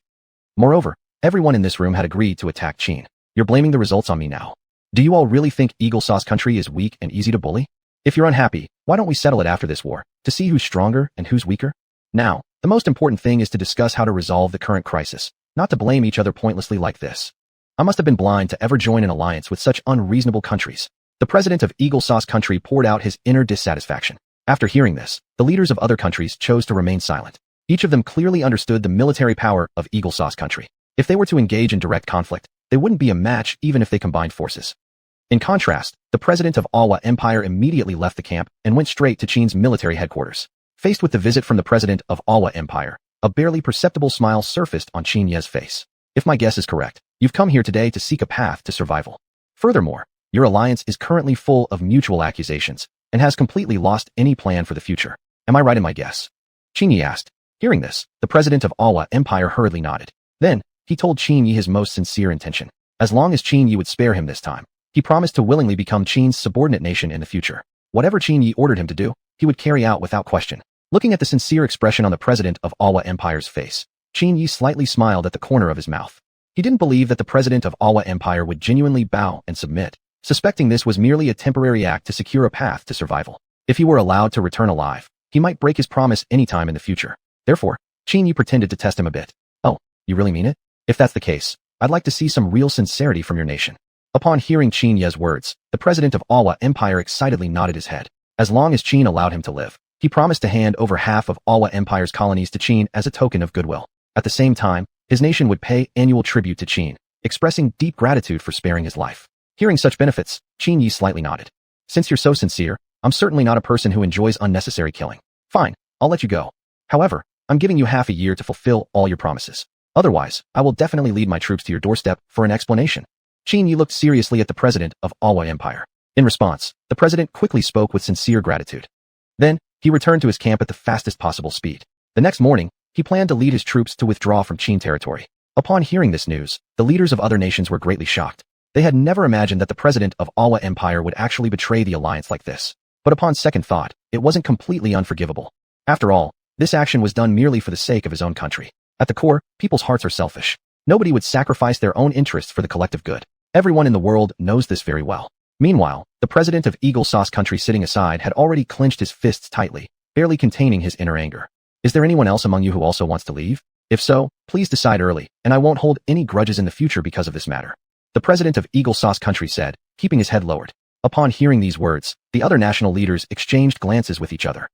Moreover, everyone in this room had agreed to attack Qin. You're blaming the results on me now. Do you all really think Eagle Sauce Country is weak and easy to bully? If you're unhappy, why don't we settle it after this war, to see who's stronger and who's weaker? Now, the most important thing is to discuss how to resolve the current crisis, not to blame each other pointlessly like this. I must have been blind to ever join an alliance with such unreasonable countries. The president of Eagle Sauce Country poured out his inner dissatisfaction. After hearing this, the leaders of other countries chose to remain silent. Each of them clearly understood the military power of Eagle Sauce Country. If they were to engage in direct conflict, they wouldn't be a match even if they combined forces. In contrast, the president of Awa Empire immediately left the camp and went straight to Qin's military headquarters. Faced with the visit from the president of Awa Empire, a barely perceptible smile surfaced on Qin Ye's face. If my guess is correct, you've come here today to seek a path to survival. Furthermore, your alliance is currently full of mutual accusations and has completely lost any plan for the future. Am I right in my guess? Qin Yi asked. Hearing this, the president of Awa Empire hurriedly nodded. Then, he told Qin Yi his most sincere intention. As long as Qin Yi would spare him this time, he promised to willingly become Qin's subordinate nation in the future. Whatever Qin Yi ordered him to do, he would carry out without question. Looking at the sincere expression on the president of Awa Empire's face, Qin Yi slightly smiled at the corner of his mouth. He didn't believe that the president of Awa Empire would genuinely bow and submit, suspecting this was merely a temporary act to secure a path to survival. If he were allowed to return alive, he might break his promise anytime in the future. Therefore, Qin Yi pretended to test him a bit. Oh, you really mean it? If that's the case, I'd like to see some real sincerity from your nation. Upon hearing Qin Ye's words, the president of Awa Empire excitedly nodded his head. As long as Qin allowed him to live, he promised to hand over half of Awa Empire's colonies to Qin as a token of goodwill. At the same time, his nation would pay annual tribute to Qin, expressing deep gratitude for sparing his life. Hearing such benefits, Qin Yi slightly nodded. Since you're so sincere, I'm certainly not a person who enjoys unnecessary killing. Fine, I'll let you go. However, I'm giving you half a year to fulfill all your promises. Otherwise, I will definitely lead my troops to your doorstep for an explanation. Qin Yi looked seriously at the president of Awa Empire. In response, the president quickly spoke with sincere gratitude. Then, he returned to his camp at the fastest possible speed. The next morning, he planned to lead his troops to withdraw from Qin territory. Upon hearing this news, the leaders of other nations were greatly shocked. They had never imagined that the president of Awa Empire would actually betray the alliance like this. But upon second thought, it wasn't completely unforgivable. After all, this action was done merely for the sake of his own country. At the core, people's hearts are selfish. Nobody would sacrifice their own interests for the collective good. Everyone in the world knows this very well. Meanwhile, the president of Eagle Sauce Country sitting aside had already clenched his fists tightly, barely containing his inner anger. Is there anyone else among you who also wants to leave? If so, please decide early, and I won't hold any grudges in the future because of this matter. The president of Eagle Sauce Country said, keeping his head lowered. Upon hearing these words, the other national leaders exchanged glances with each other.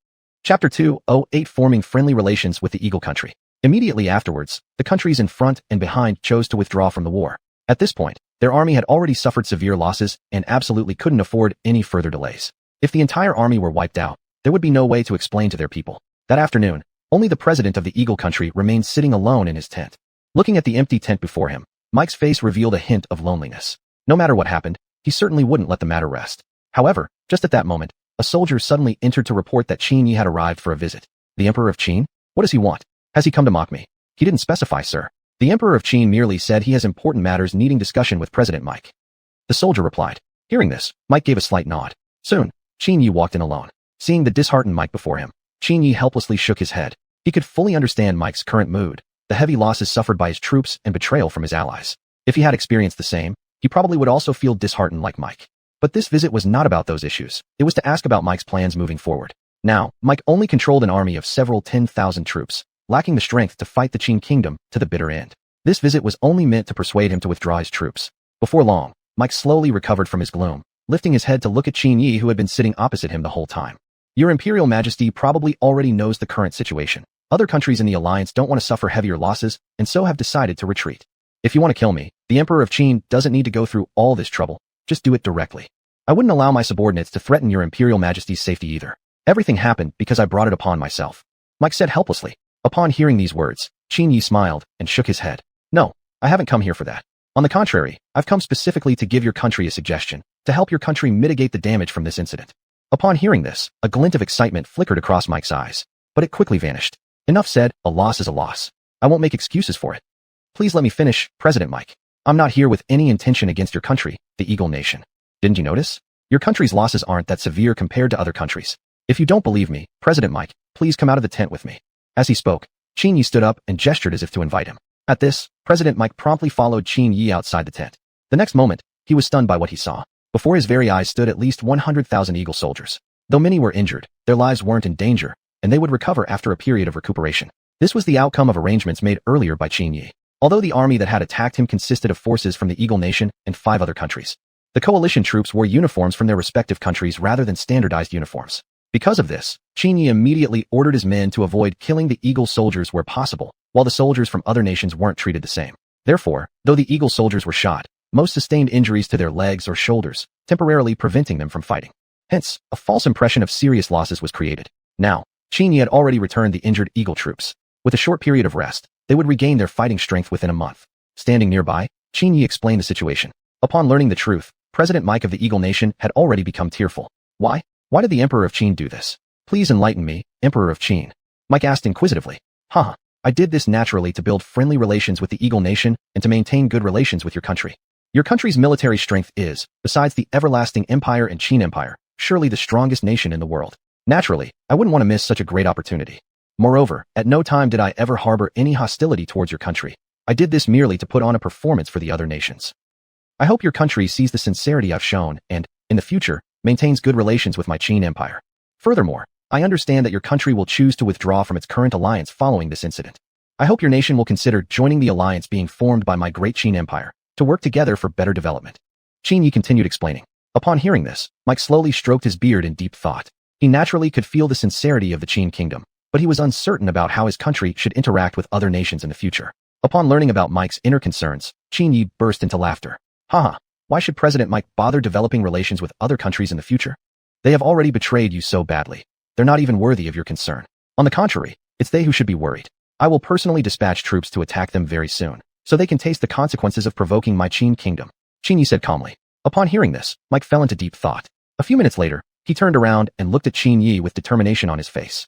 Chapter 208 Forming Friendly Relations with the Eagle Country. Immediately afterwards, the countries in front and behind chose to withdraw from the war. At this point, their army had already suffered severe losses and absolutely couldn't afford any further delays. If the entire army were wiped out, there would be no way to explain to their people. That afternoon, only the president of the Eagle Country remained sitting alone in his tent. Looking at the empty tent before him, Mike's face revealed a hint of loneliness. No matter what happened, he certainly wouldn't let the matter rest. However, just at that moment, a soldier suddenly entered to report that Qin Yi had arrived for a visit. The Emperor of Qin? What does he want? Has he come to mock me? He didn't specify, sir. The Emperor of Qin merely said he has important matters needing discussion with President Mike. The soldier replied. Hearing this, Mike gave a slight nod. Soon, Qin Yi walked in alone. Seeing the disheartened Mike before him, Qin Yi helplessly shook his head. He could fully understand Mike's current mood, the heavy losses suffered by his troops and betrayal from his allies. If he had experienced the same, he probably would also feel disheartened like Mike. But this visit was not about those issues. It was to ask about Mike's plans moving forward. Now, Mike only controlled an army of several 10,000 troops, lacking the strength to fight the Qin kingdom to the bitter end. This visit was only meant to persuade him to withdraw his troops. Before long, Mike slowly recovered from his gloom. lifting his head to look at Qin Yi, who had been sitting opposite him the whole time. Your Imperial Majesty probably already knows the current situation. Other countries in the alliance don't want to suffer heavier losses, and so have decided to retreat. If you want to kill me, the Emperor of Qin doesn't need to go through all this trouble. Just do it directly. I wouldn't allow my subordinates to threaten your Imperial Majesty's safety either. Everything happened because I brought it upon myself, Mike said helplessly. Upon hearing these words, Qin Yi smiled and shook his head. No, I haven't come here for that. On the contrary, I've come specifically to give your country a suggestion, to help your country mitigate the damage from this incident. Upon hearing this, a glint of excitement flickered across Mike's eyes, but it quickly vanished. Enough said, a loss is a loss. I won't make excuses for it. Please let me finish, President Mike. I'm not here with any intention against your country, the Eagle Nation. Didn't you notice? Your country's losses aren't that severe compared to other countries. If you don't believe me, President Mike, please come out of the tent with me. As he spoke, Qin Yi stood up and gestured as if to invite him. At this, President Mike promptly followed Qin Yi outside the tent. The next moment, he was stunned by what he saw. Before his very eyes stood at least 100,000 Eagle soldiers. Though many were injured, their lives weren't in danger, and they would recover after a period of recuperation. This was the outcome of arrangements made earlier by Qin Yi. Although the army that had attacked him consisted of forces from the Eagle Nation and 5 other countries, the coalition troops wore uniforms from their respective countries rather than standardized uniforms. Because of this, Qin Yi immediately ordered his men to avoid killing the Eagle soldiers where possible, while the soldiers from other nations weren't treated the same. Therefore, though the Eagle soldiers were shot, most sustained injuries to their legs or shoulders, temporarily preventing them from fighting. Hence, a false impression of serious losses was created. Now, Qin Yi had already returned the injured Eagle troops. With a short period of rest, they would regain their fighting strength within a month. Standing nearby, Qin Yi explained the situation. Upon learning the truth, President Mike of the Eagle Nation had already become tearful. Why? Why did the Emperor of Qin do this? Please enlighten me, Emperor of Qin. Mike asked inquisitively. Haha, I did this naturally to build friendly relations with the Eagle Nation and to maintain good relations with your country. Your country's military strength is, besides the everlasting Empire and Qin Empire, surely the strongest nation in the world. Naturally, I wouldn't want to miss such a great opportunity. Moreover, at no time did I ever harbor any hostility towards your country. I did this merely to put on a performance for the other nations. I hope your country sees the sincerity I've shown and, in the future, maintains good relations with my Qin Empire. Furthermore, I understand that your country will choose to withdraw from its current alliance following this incident. I hope your nation will consider joining the alliance being formed by my great Qin Empire, to work together for better development. Qin Yi continued explaining. Upon hearing this, Mike slowly stroked his beard in deep thought. He naturally could feel the sincerity of the Qin kingdom, but he was uncertain about how his country should interact with other nations in the future. Upon learning about Mike's inner concerns, Qin Yi burst into laughter. Haha, why should President Mike bother developing relations with other countries in the future? They have already betrayed you so badly. They're not even worthy of your concern. On the contrary, it's they who should be worried. I will personally dispatch troops to attack them very soon, so they can taste the consequences of provoking my Qin kingdom, Qin Yi said calmly. Upon hearing this, Mike fell into deep thought. A few minutes later, he turned around and looked at Qin Yi with determination on his face.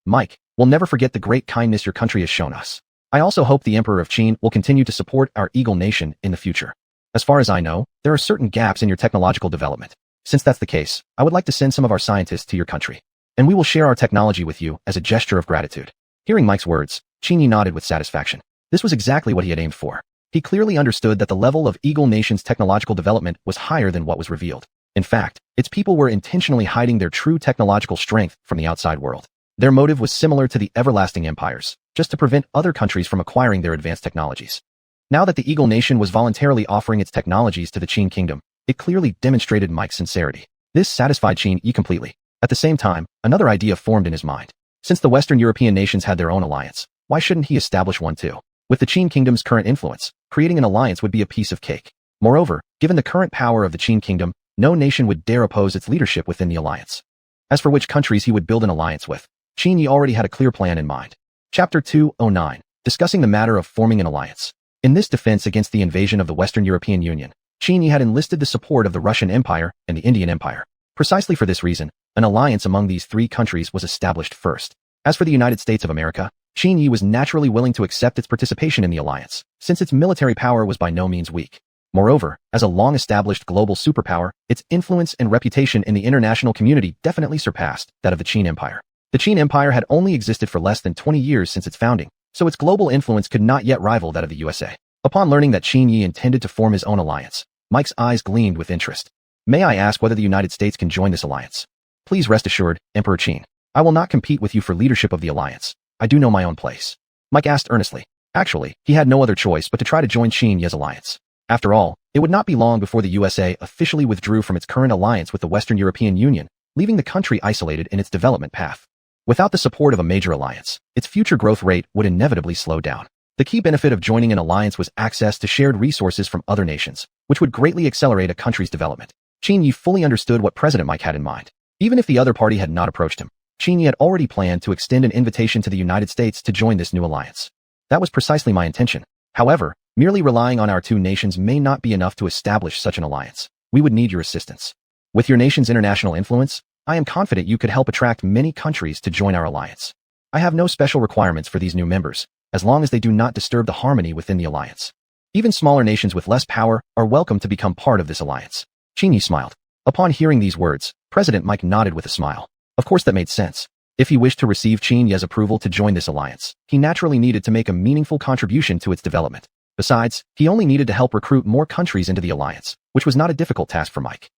Mike, will never forget the great kindness your country has shown us. I also hope the Emperor of Qin will continue to support our Eagle Nation in the future. As far as I know, there are certain gaps in your technological development. Since that's the case, I would like to send some of our scientists to your country, and we will share our technology with you as a gesture of gratitude. Hearing Mike's words, Qin Yi nodded with satisfaction. This was exactly what he had aimed for. He clearly understood that the level of Eagle Nation's technological development was higher than what was revealed. In fact, its people were intentionally hiding their true technological strength from the outside world. Their motive was similar to the everlasting empires, just to prevent other countries from acquiring their advanced technologies. Now that the Eagle Nation was voluntarily offering its technologies to the Qin kingdom, it clearly demonstrated Mike's sincerity. This satisfied Qin Yi completely. At the same time, another idea formed in his mind. Since the Western European nations had their own alliance, why shouldn't he establish one too? With the Qin kingdom's current influence, creating an alliance would be a piece of cake. Moreover, given the current power of the Qin kingdom, no nation would dare oppose its leadership within the alliance. As for which countries he would build an alliance with, Qin Yi already had a clear plan in mind. Chapter 209, discussing the matter of forming an alliance. In this defense against the invasion of the Western European Union, Qin Yi had enlisted the support of the Russian Empire and the Indian Empire. Precisely for this reason, an alliance among these 3 countries was established first. As for the United States of America, Qin Yi was naturally willing to accept its participation in the alliance, since its military power was by no means weak. Moreover, as a long-established global superpower, its influence and reputation in the international community definitely surpassed that of the Qin Empire. The Qin Empire had only existed for less than 20 years since its founding, so its global influence could not yet rival that of the USA. Upon learning that Qin Yi intended to form his own alliance, Mike's eyes gleamed with interest. May I ask whether the United States can join this alliance? Please rest assured, Emperor Qin. I will not compete with you for leadership of the alliance. I do know my own place. Mike asked earnestly. Actually, he had no other choice but to try to join Qin Yi's alliance. After all, It would not be long before the USA officially withdrew from its current alliance with the Western European Union, leaving the country isolated in its development path. Without the support of a major alliance, its future growth rate would inevitably slow down. The key benefit of joining an alliance was access to shared resources from other nations, which would greatly accelerate a country's development. Qin Yi fully understood what President Mike had in mind. Even if the other party had not approached him, Qin Yi had already planned to extend an invitation to the United States to join this new alliance. That was precisely my intention. However, merely relying on our two nations may not be enough to establish such an alliance. We would need your assistance. With your nation's international influence, I am confident you could help attract many countries to join our alliance. I have no special requirements for these new members, as long as they do not disturb the harmony within the alliance. Even smaller nations with less power are welcome to become part of this alliance. Qin Yi smiled. Upon hearing these words, President Mike nodded with a smile. Of course that made sense. If he wished to receive Qin Yi's approval to join this alliance, he naturally needed to make a meaningful contribution to its development. Besides, he only needed to help recruit more countries into the alliance, which was not a difficult task for Mike.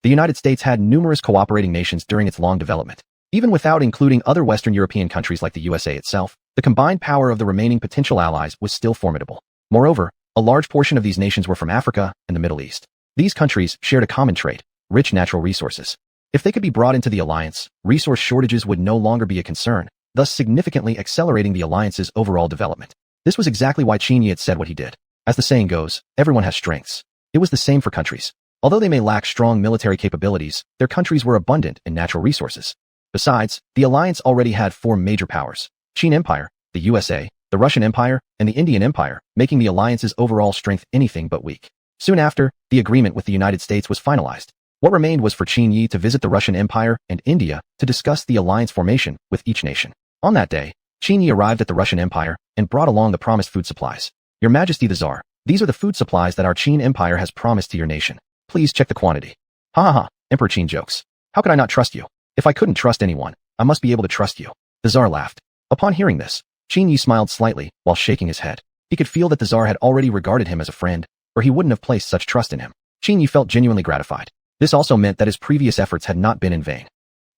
The United States had numerous cooperating nations during its long development. Even without including other Western European countries like the USA itself, the combined power of the remaining potential allies was still formidable. Moreover, a large portion of these nations were from Africa and the Middle East. These countries shared a common trait: rich natural resources. If they could be brought into the alliance, resource shortages would no longer be a concern, thus significantly accelerating the alliance's overall development. This was exactly why Qin Yi had said what he did. As the saying goes, everyone has strengths. It was the same for countries. Although they may lack strong military capabilities, their countries were abundant in natural resources. Besides, the alliance already had four major powers: Qin Empire, the USA, the Russian Empire, and the Indian Empire, making the alliance's overall strength anything but weak. Soon after, the agreement with the United States was finalized. What remained was for Qin Yi to visit the Russian Empire and India to discuss the alliance formation with each nation. On that day, Qin Yi arrived at the Russian Empire and brought along the promised food supplies. Your Majesty the Tsar, these are the food supplies that our Qin Empire has promised to your nation. Please check the quantity. Ha ha ha, Emperor Qin jokes. How could I not trust you? If I couldn't trust anyone, I must be able to trust you. The Tsar laughed. Upon hearing this, Qin Yi smiled slightly while shaking his head. He could feel that the Tsar had already regarded him as a friend, or he wouldn't have placed such trust in him. Qin Yi felt genuinely gratified. This also meant that his previous efforts had not been in vain.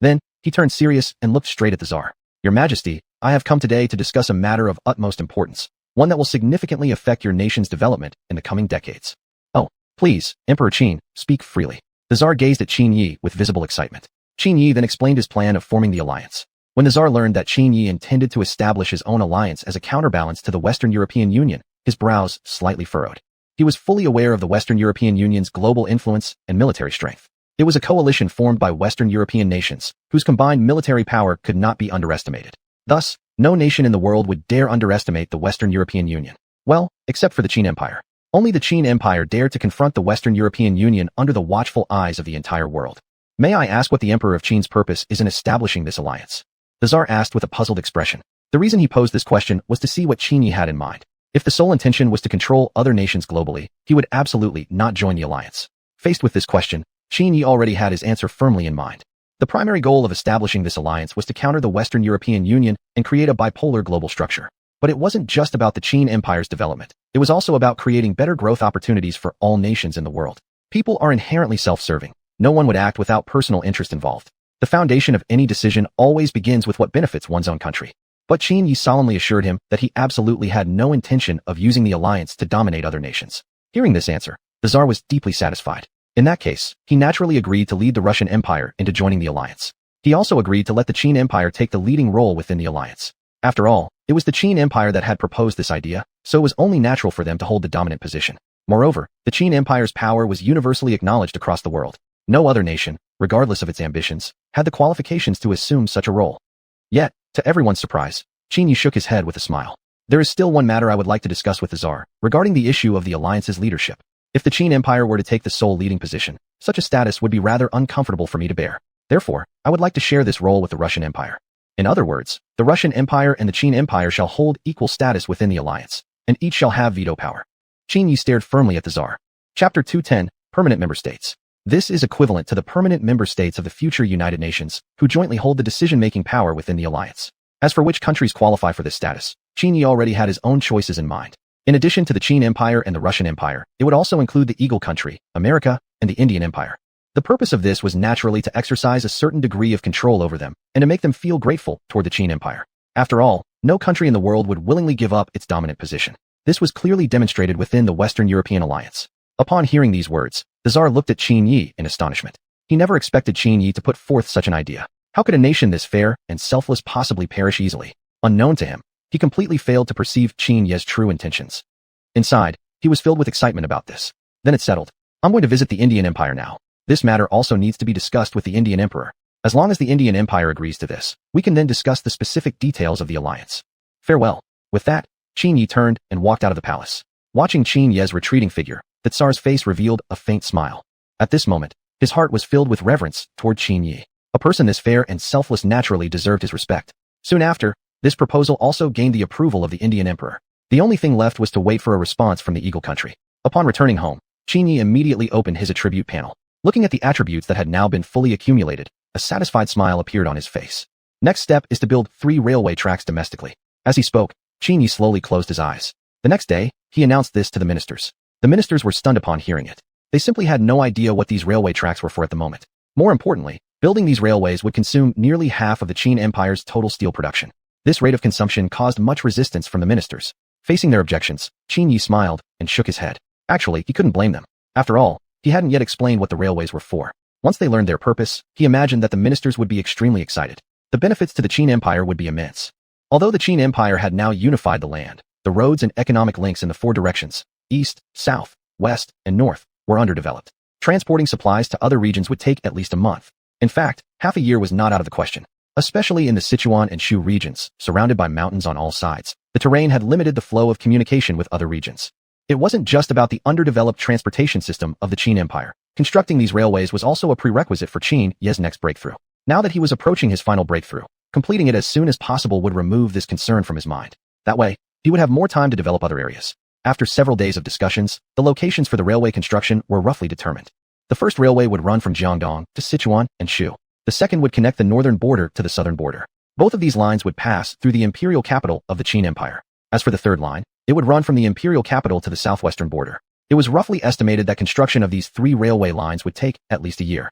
Then, he turned serious and looked straight at the Tsar. Your Majesty, I have come today to discuss a matter of utmost importance, one that will significantly affect your nation's development in the coming decades. Oh, please, Emperor Qin, speak freely. The Tsar gazed at Qin Yi with visible excitement. Qin Yi then explained his plan of forming the alliance. When the Tsar learned that Qin Yi intended to establish his own alliance as a counterbalance to the Western European Union, his brows slightly furrowed. He was fully aware of the Western European Union's global influence and military strength. It was a coalition formed by Western European nations, whose combined military power could not be underestimated. Thus, no nation in the world would dare underestimate the Western European Union. Well, except for the Qin Empire. Only the Qin Empire dared to confront the Western European Union under the watchful eyes of the entire world. May I ask what the Emperor of Qin's purpose is in establishing this alliance? The Tsar asked with a puzzled expression. The reason he posed this question was to see what Qin Yi had in mind. If the sole intention was to control other nations globally, he would absolutely not join the alliance. Faced with this question, Qin Yi already had his answer firmly in mind. The primary goal of establishing this alliance was to counter the Western European Union and create a bipolar global structure. But it wasn't just about the Qin Empire's development. It was also about creating better growth opportunities for all nations in the world. People are inherently self-serving. No one would act without personal interest involved. The foundation of any decision always begins with what benefits one's own country. But Qin Yi solemnly assured him that he absolutely had no intention of using the alliance to dominate other nations. Hearing this answer, the Tsar was deeply satisfied. In that case, he naturally agreed to lead the Russian Empire into joining the alliance. He also agreed to let the Qin Empire take the leading role within the alliance. After all, it was the Qin Empire that had proposed this idea, so it was only natural for them to hold the dominant position. Moreover, the Qin Empire's power was universally acknowledged across the world. No other nation, regardless of its ambitions, had the qualifications to assume such a role. Yet, to everyone's surprise, Qin Yi shook his head with a smile. There is still one matter I would like to discuss with the Tsar, regarding the issue of the alliance's leadership. If the Qin Empire were to take the sole leading position, such a status would be rather uncomfortable for me to bear. Therefore, I would like to share this role with the Russian Empire. In other words, the Russian Empire and the Qin Empire shall hold equal status within the alliance, and each shall have veto power. Qin Yi stared firmly at the Tsar. Chapter 210, Permanent Member States. This is equivalent to the permanent member states of the future United Nations, who jointly hold the decision-making power within the alliance. As for which countries qualify for this status, Qin Yi already had his own choices in mind. In addition to the Qin Empire and the Russian Empire, it would also include the Eagle Country, America, and the Indian Empire. The purpose of this was naturally to exercise a certain degree of control over them, and to make them feel grateful toward the Qin Empire. After all, no country in the world would willingly give up its dominant position. This was clearly demonstrated within the Western European Alliance. Upon hearing these words, the Tsar looked at Qin Yi in astonishment. He never expected Qin Yi to put forth such an idea. How could a nation this fair and selfless possibly perish easily? Unknown to him, he completely failed to perceive Qin Yi's true intentions. Inside, he was filled with excitement about this. Then it settled. I'm going to visit the Indian Empire now. This matter also needs to be discussed with the Indian Emperor. As long as the Indian Empire agrees to this, we can then discuss the specific details of the alliance. Farewell. With that, Qin Yi turned and walked out of the palace. Watching Qin Yi's retreating figure, the Tsar's face revealed a faint smile. At this moment, his heart was filled with reverence toward Qin Yi. A person this fair and selfless naturally deserved his respect. Soon after, this proposal also gained the approval of the Indian Emperor. The only thing left was to wait for a response from the Eagle country. Upon returning home, Qin Yi immediately opened his attribute panel. Looking at the attributes that had now been fully accumulated, a satisfied smile appeared on his face. Next step is to build 3 railway tracks domestically. As he spoke, Qin Yi slowly closed his eyes. The next day, he announced this to the ministers. The ministers were stunned upon hearing it. They simply had no idea what these railway tracks were for at the moment. More importantly, building these railways would consume nearly half of the Qin Empire's total steel production. This rate of consumption caused much resistance from the ministers. Facing their objections, Qin Yi smiled and shook his head. Actually, he couldn't blame them. After all, he hadn't yet explained what the railways were for. Once they learned their purpose, he imagined that the ministers would be extremely excited. The benefits to the Qin Empire would be immense. Although the Qin Empire had now unified the land, the roads and economic links in the 4 directions, east, south, west, and north, were underdeveloped. Transporting supplies to other regions would take at least a month. In fact, half a year was not out of the question. Especially in the Sichuan and Shu regions, surrounded by mountains on all sides, the terrain had limited the flow of communication with other regions. It wasn't just about the underdeveloped transportation system of the Qin Empire. Constructing these railways was also a prerequisite for Qin Yi's next breakthrough. Now that he was approaching his final breakthrough, completing it as soon as possible would remove this concern from his mind. That way, he would have more time to develop other areas. After several days of discussions, the locations for the railway construction were roughly determined. The first railway would run from Jiangdong to Sichuan and Shu. The second would connect the northern border to the southern border. Both of these lines would pass through the imperial capital of the Qin Empire. As for the third line, it would run from the imperial capital to the southwestern border. It was roughly estimated that construction of these 3 railway lines would take at least a year.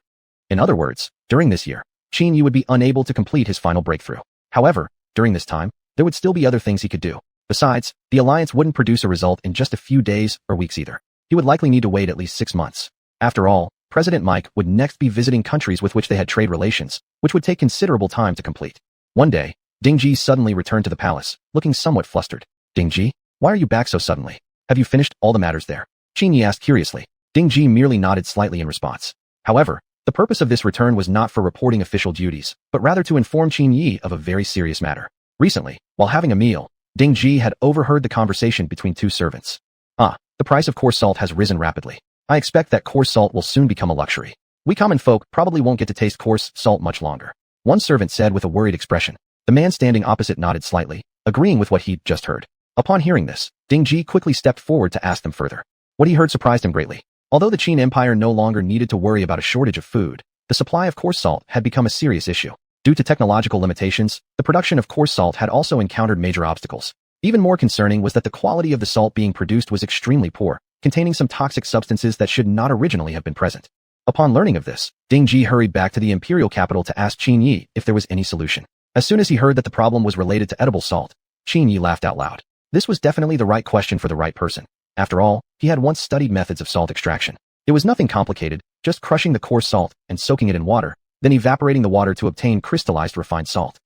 In other words, during this year, Qin Yi would be unable to complete his final breakthrough. However, during this time, there would still be other things he could do. Besides, the alliance wouldn't produce a result in just a few days or weeks either. He would likely need to wait at least 6 months. After all, President Mike would next be visiting countries with which they had trade relations, which would take considerable time to complete. One day, Ding Ji suddenly returned to the palace, looking somewhat flustered. Ding Ji, why are you back so suddenly? Have you finished all the matters there? Qin Yi asked curiously. Ding Ji merely nodded slightly in response. However, the purpose of this return was not for reporting official duties, but rather to inform Qin Yi of a very serious matter. Recently, while having a meal, Ding Ji had overheard the conversation between 2 servants. The price of coarse salt has risen rapidly. I expect that coarse salt will soon become a luxury. We common folk probably won't get to taste coarse salt much longer. One servant said with a worried expression. The man standing opposite nodded slightly, agreeing with what he'd just heard. Upon hearing this, Ding Ji quickly stepped forward to ask them further. What he heard surprised him greatly. Although the Qin Empire no longer needed to worry about a shortage of food, the supply of coarse salt had become a serious issue. Due to technological limitations, the production of coarse salt had also encountered major obstacles. Even more concerning was that the quality of the salt being produced was extremely poor, containing some toxic substances that should not originally have been present. Upon learning of this, Ding Ji hurried back to the imperial capital to ask Qin Yi if there was any solution. As soon as he heard that the problem was related to edible salt, Qin Yi laughed out loud. This was definitely the right question for the right person. After all, he had once studied methods of salt extraction. It was nothing complicated, just crushing the coarse salt and soaking it in water, then evaporating the water to obtain crystallized refined salt.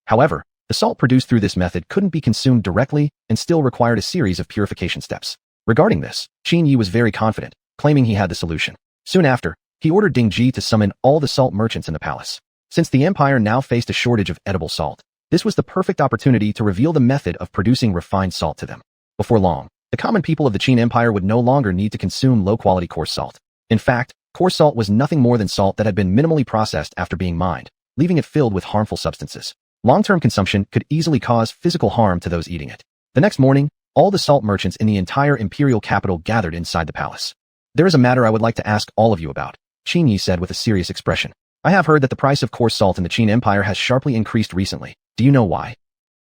However, the salt produced through this method couldn't be consumed directly and still required a series of purification steps. Regarding this, Qin Yi was very confident, claiming he had the solution. Soon after, he ordered Ding Ji to summon all the salt merchants in the palace. Since the empire now faced a shortage of edible salt, this was the perfect opportunity to reveal the method of producing refined salt to them. Before long, the common people of the Qin Empire would no longer need to consume low-quality coarse salt. In fact, coarse salt was nothing more than salt that had been minimally processed after being mined, leaving it filled with harmful substances. Long-term consumption could easily cause physical harm to those eating it. The next morning, all the salt merchants in the entire imperial capital gathered inside the palace. There is a matter I would like to ask all of you about, Qin Yi said with a serious expression. I have heard that the price of coarse salt in the Qin Empire has sharply increased recently. Do you know why?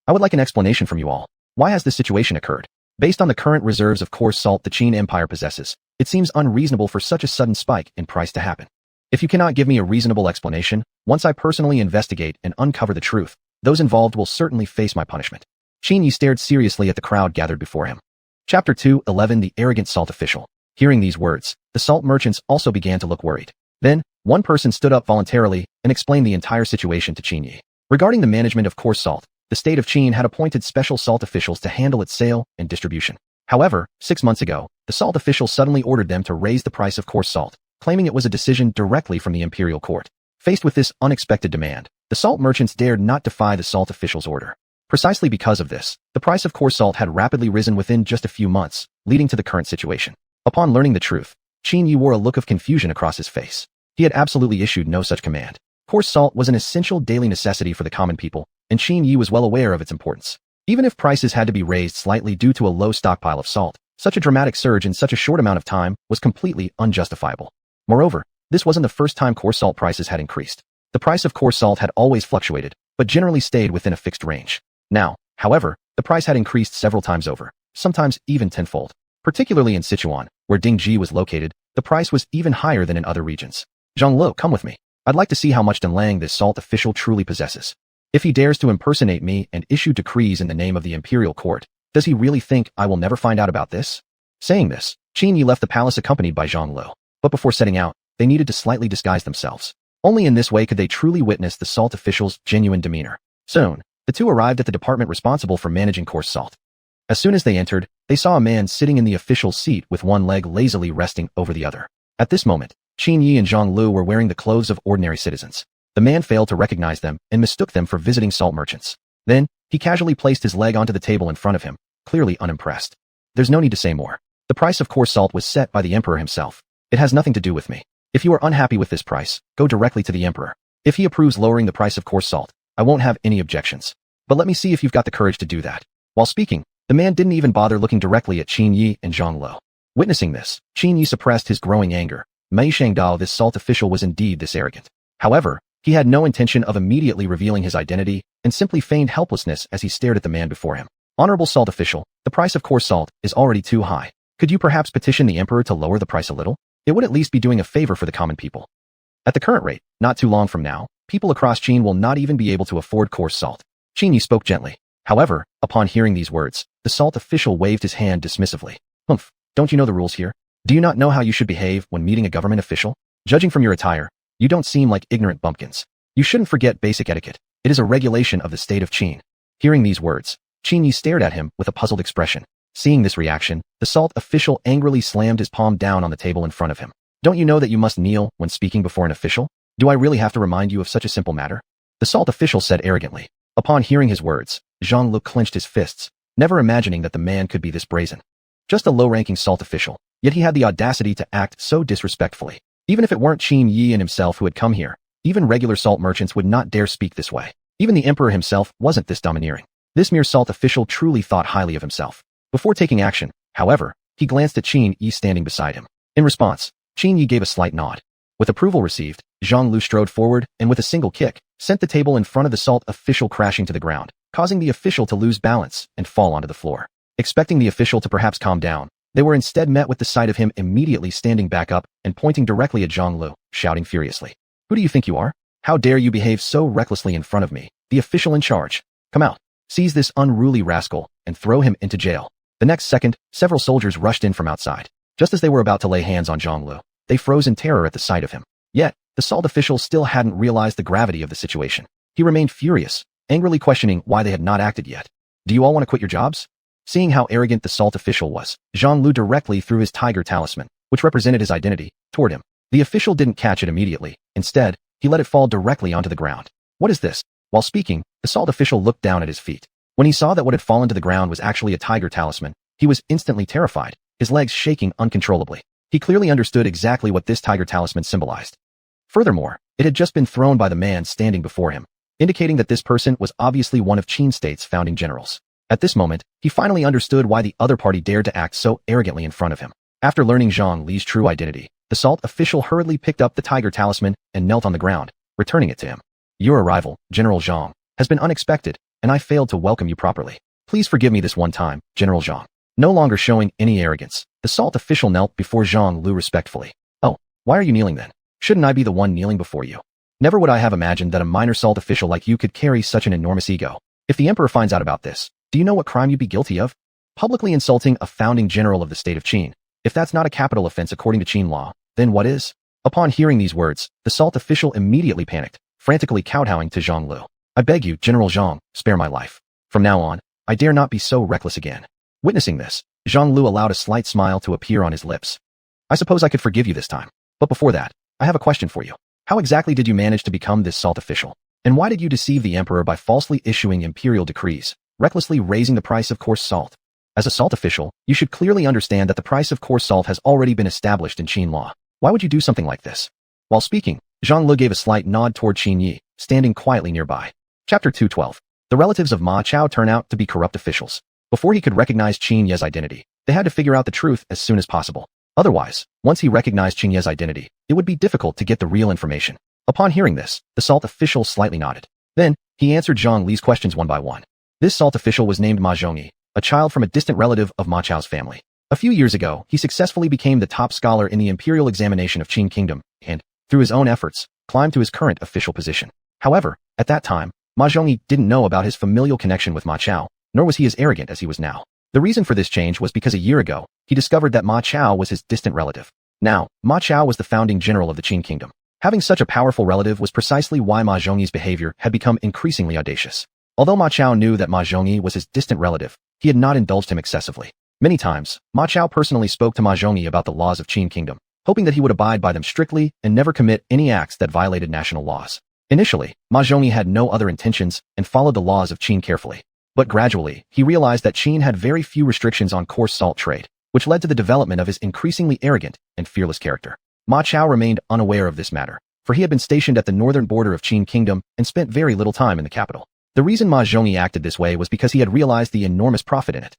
I would like an explanation from you all. Why has this situation occurred? Based on the current reserves of coarse salt the Qin Empire possesses, it seems unreasonable for such a sudden spike in price to happen. If you cannot give me a reasonable explanation, once I personally investigate and uncover the truth, those involved will certainly face my punishment. Qin Yi stared seriously at the crowd gathered before him. Chapter 2:11 The Arrogant Salt Official. Hearing these words, the salt merchants also began to look worried. Then, one person stood up voluntarily and explained the entire situation to Qin Yi. Regarding the management of coarse salt, the state of Qin had appointed special salt officials to handle its sale and distribution. However, 6 months ago, the salt officials suddenly ordered them to raise the price of coarse salt, claiming it was a decision directly from the imperial court. Faced with this unexpected demand, the salt merchants dared not defy the salt officials' order. Precisely because of this, the price of coarse salt had rapidly risen within just a few months, leading to the current situation. Upon learning the truth, Qin Yi wore a look of confusion across his face. He had absolutely issued no such command. Coarse salt was an essential daily necessity for the common people, and Qin Yi was well aware of its importance. Even if prices had to be raised slightly due to a low stockpile of salt, such a dramatic surge in such a short amount of time was completely unjustifiable. Moreover, this wasn't the first time coarse salt prices had increased. The price of coarse salt had always fluctuated, but generally stayed within a fixed range. Now, however, the price had increased several times over, sometimes even tenfold. Particularly in Sichuan, where Dingji was located, the price was even higher than in other regions. Zhang Lo, come with me. I'd like to see how much Danlang this salt official truly possesses. If he dares to impersonate me and issue decrees in the name of the imperial court, does he really think I will never find out about this? Saying this, Qin Yi left the palace accompanied by Zhang Lo. But before setting out, they needed to slightly disguise themselves. Only in this way could they truly witness the salt official's genuine demeanor. Soon, the two arrived at the department responsible for managing coarse salt. As soon as they entered, they saw a man sitting in the official's seat with one leg lazily resting over the other. At this moment, Qin Yi and Zhang Lu were wearing the clothes of ordinary citizens. The man failed to recognize them and mistook them for visiting salt merchants. Then, he casually placed his leg onto the table in front of him, clearly unimpressed. There's no need to say more. The price of coarse salt was set by the emperor himself. It has nothing to do with me. If you are unhappy with this price, go directly to the emperor. If he approves lowering the price of coarse salt, I won't have any objections. But let me see if you've got the courage to do that. While speaking, the man didn't even bother looking directly at Qin Yi and Zhang Lo. Witnessing this, Qin Yi suppressed his growing anger. Mei Shangdao, this salt official, was indeed this arrogant. However, he had no intention of immediately revealing his identity and simply feigned helplessness as he stared at the man before him. Honorable salt official, the price of coarse salt is already too high. Could you perhaps petition the emperor to lower the price a little? It would at least be doing a favor for the common people. At the current rate, not too long from now, people across Qin will not even be able to afford coarse salt. Qin Yi spoke gently. However, upon hearing these words, the salt official waved his hand dismissively. Humph, don't you know the rules here? Do you not know how you should behave when meeting a government official? Judging from your attire, you don't seem like ignorant bumpkins. You shouldn't forget basic etiquette. It is a regulation of the state of Qin. Hearing these words, Qin Yi stared at him with a puzzled expression. Seeing this reaction, the salt official angrily slammed his palm down on the table in front of him. Don't you know that you must kneel when speaking before an official? Do I really have to remind you of such a simple matter? The salt official said arrogantly. Upon hearing his words, Zhang Lu clenched his fists, never imagining that the man could be this brazen. Just a low-ranking salt official, yet he had the audacity to act so disrespectfully. Even if it weren't Qin Yi and himself who had come here, even regular salt merchants would not dare speak this way. Even the emperor himself wasn't this domineering. This mere salt official truly thought highly of himself. Before taking action, however, he glanced at Qin Yi standing beside him. In response, Qin Yi gave a slight nod. With approval received, Zhang Lu strode forward and with a single kick, sent the table in front of the salt official crashing to the ground, causing the official to lose balance and fall onto the floor. Expecting the official to perhaps calm down, they were instead met with the sight of him immediately standing back up and pointing directly at Zhang Lu, shouting furiously. Who do you think you are? How dare you behave so recklessly in front of me, the official in charge? Come out, seize this unruly rascal, and throw him into jail. The next second, several soldiers rushed in from outside. Just as they were about to lay hands on Zhang Lu, they froze in terror at the sight of him. Yet, the salt official still hadn't realized the gravity of the situation. He remained furious, angrily questioning why they had not acted yet. Do you all want to quit your jobs? Seeing how arrogant the salt official was, Zhang Lu directly threw his tiger talisman, which represented his identity, toward him. The official didn't catch it immediately. Instead, he let it fall directly onto the ground. What is this? While speaking, the salt official looked down at his feet. When he saw that what had fallen to the ground was actually a tiger talisman, he was instantly terrified, his legs shaking uncontrollably. He clearly understood exactly what this tiger talisman symbolized. Furthermore, it had just been thrown by the man standing before him, indicating that this person was obviously one of Qin State's founding generals. At this moment, he finally understood why the other party dared to act so arrogantly in front of him. After learning Zhang Li's true identity, the salt official hurriedly picked up the tiger talisman and knelt on the ground, returning it to him. Your arrival, General Zhang, has been unexpected, and I failed to welcome you properly. Please forgive me this one time, General Zhang. No longer showing any arrogance, the salt official knelt before Zhang Lu respectfully. Oh, why are you kneeling then? Shouldn't I be the one kneeling before you? Never would I have imagined that a minor salt official like you could carry such an enormous ego. If the emperor finds out about this, do you know what crime you'd be guilty of? Publicly insulting a founding general of the state of Qin. If that's not a capital offense according to Qin law, then what is? Upon hearing these words, the salt official immediately panicked, frantically kowtowing to Zhang Lu. I beg you, General Zhang, spare my life. From now on, I dare not be so reckless again. Witnessing this, Zhang Lu allowed a slight smile to appear on his lips. I suppose I could forgive you this time. But before that, I have a question for you. How exactly did you manage to become this salt official? And why did you deceive the emperor by falsely issuing imperial decrees, recklessly raising the price of coarse salt? As a salt official, you should clearly understand that the price of coarse salt has already been established in Qin law. Why would you do something like this? While speaking, Zhang Lu gave a slight nod toward Qin Yi, standing quietly nearby. Chapter 212. The relatives of Ma Chao turn out to be corrupt officials. Before he could recognize Qin Ye's identity, they had to figure out the truth as soon as possible. Otherwise, once he recognized Qin Ye's identity, it would be difficult to get the real information. Upon hearing this, the salt official slightly nodded. Then, he answered Zhang Li's questions one by one. This salt official was named Ma Zhongyi, a child from a distant relative of Ma Chao's family. A few years ago, he successfully became the top scholar in the imperial examination of Qin Kingdom, and, through his own efforts, climbed to his current official position. However, at that time, Ma Zhongyi didn't know about his familial connection with Ma Chao, nor was he as arrogant as he was now. The reason for this change was because a year ago, he discovered that Ma Chao was his distant relative. Now, Ma Chao was the founding general of the Qin Kingdom. Having such a powerful relative was precisely why Ma Zhongyi's behavior had become increasingly audacious. Although Ma Chao knew that Ma Zhongyi was his distant relative, he had not indulged him excessively. Many times, Ma Chao personally spoke to Ma Zhongyi about the laws of Qin Kingdom, hoping that he would abide by them strictly and never commit any acts that violated national laws. Initially, Ma Zhongyi had no other intentions and followed the laws of Qin carefully. But gradually, he realized that Qin had very few restrictions on coarse salt trade, which led to the development of his increasingly arrogant and fearless character. Ma Chao remained unaware of this matter, for he had been stationed at the northern border of Qin Kingdom and spent very little time in the capital. The reason Ma Zhongyi acted this way was because he had realized the enormous profit in it.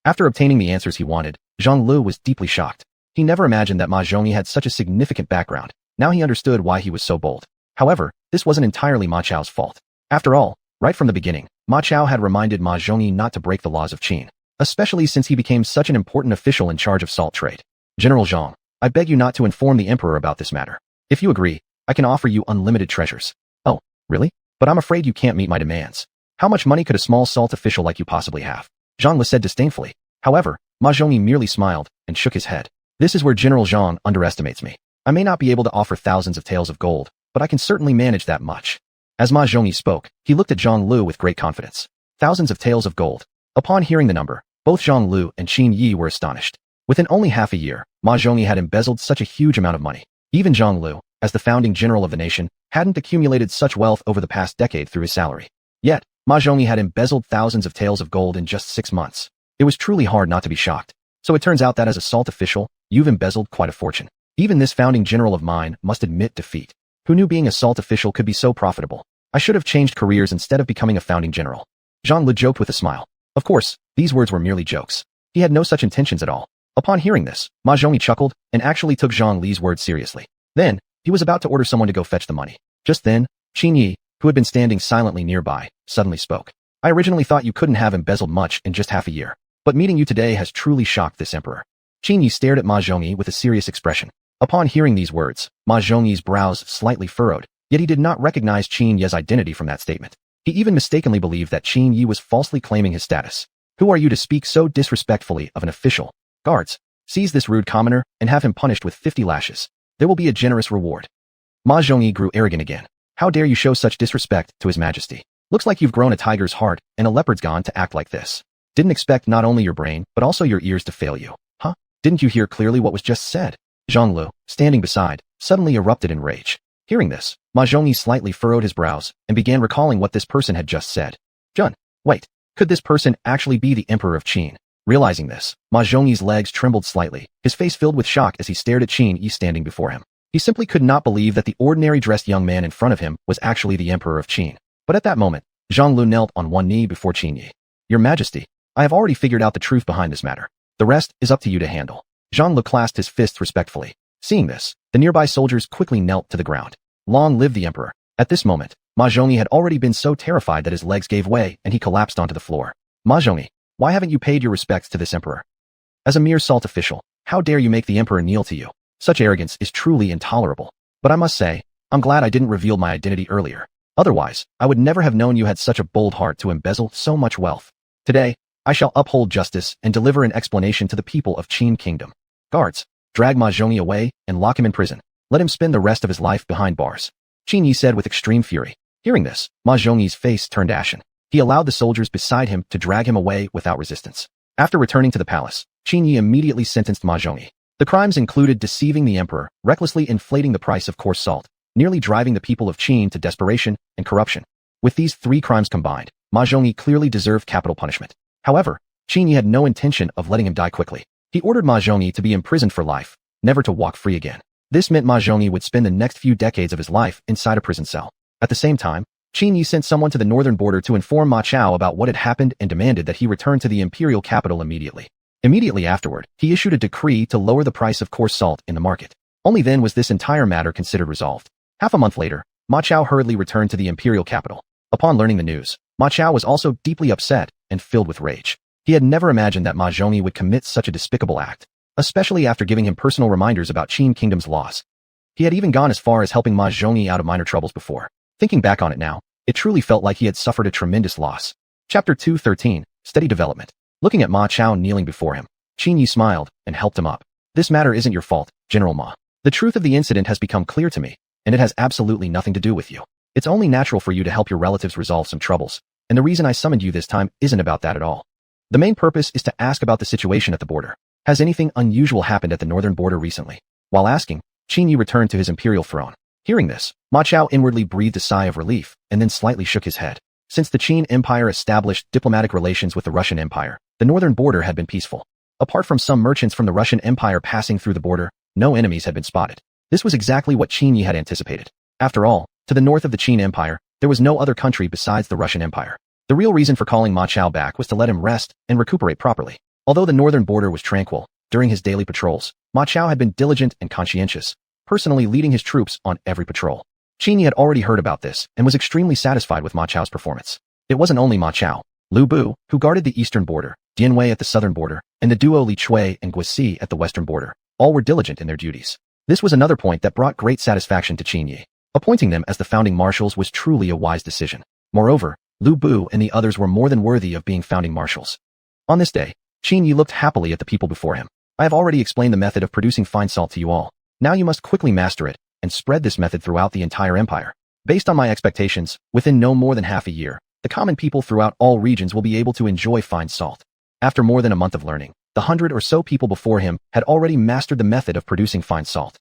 After obtaining the answers he wanted, Zhang Lu was deeply shocked. He never imagined that Ma Zhongyi had such a significant background. Now he understood why he was so bold. However, this wasn't entirely Ma Chao's fault. After all, right from the beginning, Ma Chao had reminded Ma Zhongyi not to break the laws of Qin, especially since he became such an important official in charge of salt trade. General Zhang, I beg you not to inform the emperor about this matter. If you agree, I can offer you unlimited treasures. Oh, really? But I'm afraid you can't meet my demands. How much money could a small salt official like you possibly have? Zhang Li said disdainfully. However, Ma Zhongyi merely smiled and shook his head. This is where General Zhang underestimates me. I may not be able to offer thousands of taels of gold, but I can certainly manage that much. As Ma Zhongyi spoke, he looked at Zhang Lu with great confidence. Thousands of taels of gold. Upon hearing the number, both Zhang Lu and Qin Yi were astonished. Within only half a year, Ma Zhongyi had embezzled such a huge amount of money. Even Zhang Lu, as the founding general of the nation, hadn't accumulated such wealth over the past decade through his salary. Yet, Ma Zhongyi had embezzled thousands of taels of gold in just 6 months. It was truly hard not to be shocked. So it turns out that as a salt official, you've embezzled quite a fortune. Even this founding general of mine must admit defeat. Who knew being a salt official could be so profitable? I should have changed careers instead of becoming a founding general. Zhang Li joked with a smile. Of course, these words were merely jokes. He had no such intentions at all. Upon hearing this, Ma Zhongyi chuckled and actually took Zhang Li's words seriously. Then, he was about to order someone to go fetch the money. Just then, Qin Yi, who had been standing silently nearby, suddenly spoke. I originally thought you couldn't have embezzled much in just half a year, but meeting you today has truly shocked this emperor. Qin Yi stared at Ma Zhongyi with a serious expression. Upon hearing these words, Ma Zhongyi's brows slightly furrowed, yet he did not recognize Qin Ye's identity from that statement. He even mistakenly believed that Qin Yi was falsely claiming his status. Who are you to speak so disrespectfully of an official? Guards, seize this rude commoner and have him punished with 50 lashes. There will be a generous reward. Ma Zhongyi grew arrogant again. How dare you show such disrespect to his majesty? Looks like you've grown a tiger's heart and a leopard's gone to act like this. Didn't expect not only your brain, but also your ears to fail you. Huh? Didn't you hear clearly what was just said? Zhang Lu, standing beside, suddenly erupted in rage. Hearing this, Ma Zhongyi slightly furrowed his brows and began recalling what this person had just said. Wait, could this person actually be the emperor of Qin? Realizing this, Ma Zhongyi's legs trembled slightly, his face filled with shock as he stared at Qin Yi standing before him. He simply could not believe that the ordinary dressed young man in front of him was actually the emperor of Qin. But at that moment, Zhang Lu knelt on one knee before Qin Yi. Your Majesty, I have already figured out the truth behind this matter. The rest is up to you to handle. Zhang Lu clasped his fists respectfully. Seeing this, the nearby soldiers quickly knelt to the ground. Long live the emperor. At this moment, Ma Zhongyi had already been so terrified that his legs gave way and he collapsed onto the floor. Ma Zhongyi, why haven't you paid your respects to this emperor? As a mere salt official, how dare you make the emperor kneel to you? Such arrogance is truly intolerable. But I must say, I'm glad I didn't reveal my identity earlier. Otherwise, I would never have known you had such a bold heart to embezzle so much wealth. Today, I shall uphold justice and deliver an explanation to the people of Qin Kingdom. Guards, drag Ma Zhongyi away and lock him in prison. Let him spend the rest of his life behind bars. Qin Yi said with extreme fury. Hearing this, Ma Zhongyi's face turned ashen. He allowed the soldiers beside him to drag him away without resistance. After returning to the palace, Qin Yi immediately sentenced Ma Zhongyi. The crimes included deceiving the emperor, recklessly inflating the price of coarse salt, nearly driving the people of Qin to desperation, and corruption. With these 3 crimes combined, Ma Zhongyi clearly deserved capital punishment. However, Qin Yi had no intention of letting him die quickly. He ordered Ma Zhongyi to be imprisoned for life, never to walk free again. This meant Ma Zhongyi would spend the next few decades of his life inside a prison cell. At the same time, Qin Yi sent someone to the northern border to inform Ma Chao about what had happened and demanded that he return to the imperial capital immediately. Immediately afterward, he issued a decree to lower the price of coarse salt in the market. Only then was this entire matter considered resolved. Half a month later, Ma Chao hurriedly returned to the imperial capital. Upon learning the news, Ma Chao was also deeply upset and filled with rage. He had never imagined that Ma Zhongyi would commit such a despicable act, especially after giving him personal reminders about Qin Kingdom's laws. He had even gone as far as helping Ma Zhongyi out of minor troubles before. Thinking back on it now, it truly felt like he had suffered a tremendous loss. Chapter 213, Steady Development. Looking at Ma Chao kneeling before him, Qin Yi smiled and helped him up. This matter isn't your fault, General Ma. The truth of the incident has become clear to me, and it has absolutely nothing to do with you. It's only natural for you to help your relatives resolve some troubles, and the reason I summoned you this time isn't about that at all. The main purpose is to ask about the situation at the border. Has anything unusual happened at the northern border recently? While asking, Qin Yi returned to his imperial throne. Hearing this, Ma Chao inwardly breathed a sigh of relief and then slightly shook his head. Since the Qin Empire established diplomatic relations with the Russian Empire, the northern border had been peaceful. Apart from some merchants from the Russian Empire passing through the border, no enemies had been spotted. This was exactly what Qin Yi had anticipated. After all, to the north of the Qin Empire, there was no other country besides the Russian Empire. The real reason for calling Ma Chao back was to let him rest and recuperate properly. Although the northern border was tranquil, during his daily patrols, Ma Chao had been diligent and conscientious, personally leading his troops on every patrol. Qin Yi had already heard about this and was extremely satisfied with Ma Chao's performance. It wasn't only Ma Chao. Lu Bu, who guarded the eastern border, Dian Wei at the southern border, and the duo Li Chui and Guisi at the western border, all were diligent in their duties. This was another point that brought great satisfaction to Qin Yi. Appointing them as the founding marshals was truly a wise decision. Moreover, Lu Bu and the others were more than worthy of being founding marshals. On this day, Qin Yi looked happily at the people before him. I have already explained the method of producing fine salt to you all. Now you must quickly master it and spread this method throughout the entire empire. Based on my expectations, within no more than half a year, the common people throughout all regions will be able to enjoy fine salt. After more than a month of learning, the 100 or so people before him had already mastered the method of producing fine salt.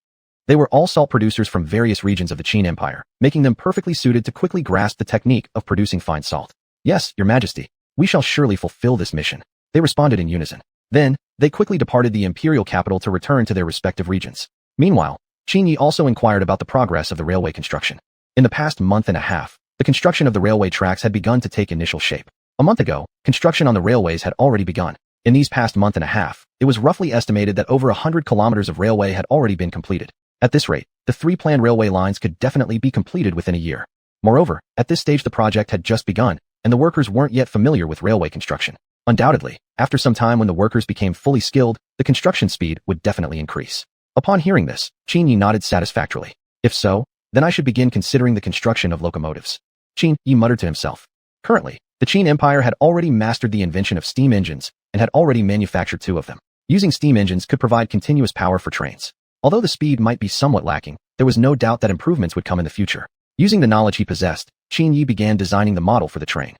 They were all salt producers from various regions of the Qin Empire, making them perfectly suited to quickly grasp the technique of producing fine salt. Yes, Your Majesty, we shall surely fulfill this mission. They responded in unison. Then, they quickly departed the imperial capital to return to their respective regions. Meanwhile, Qin Yi also inquired about the progress of the railway construction. In the past month and a half, the construction of the railway tracks had begun to take initial shape. A month ago, construction on the railways had already begun. In these past month and a half, it was roughly estimated that over 100 kilometers of railway had already been completed. At this rate, the 3 planned railway lines could definitely be completed within a year. Moreover, at this stage the project had just begun, and the workers weren't yet familiar with railway construction. Undoubtedly, after some time when the workers became fully skilled, the construction speed would definitely increase. Upon hearing this, Qin Yi nodded satisfactorily. If so, then I should begin considering the construction of locomotives. Qin Yi muttered to himself. Currently, the Qin Empire had already mastered the invention of steam engines and had already manufactured 2 of them. Using steam engines could provide continuous power for trains. Although the speed might be somewhat lacking, there was no doubt that improvements would come in the future. Using the knowledge he possessed, Qin Yi began designing the model for the train.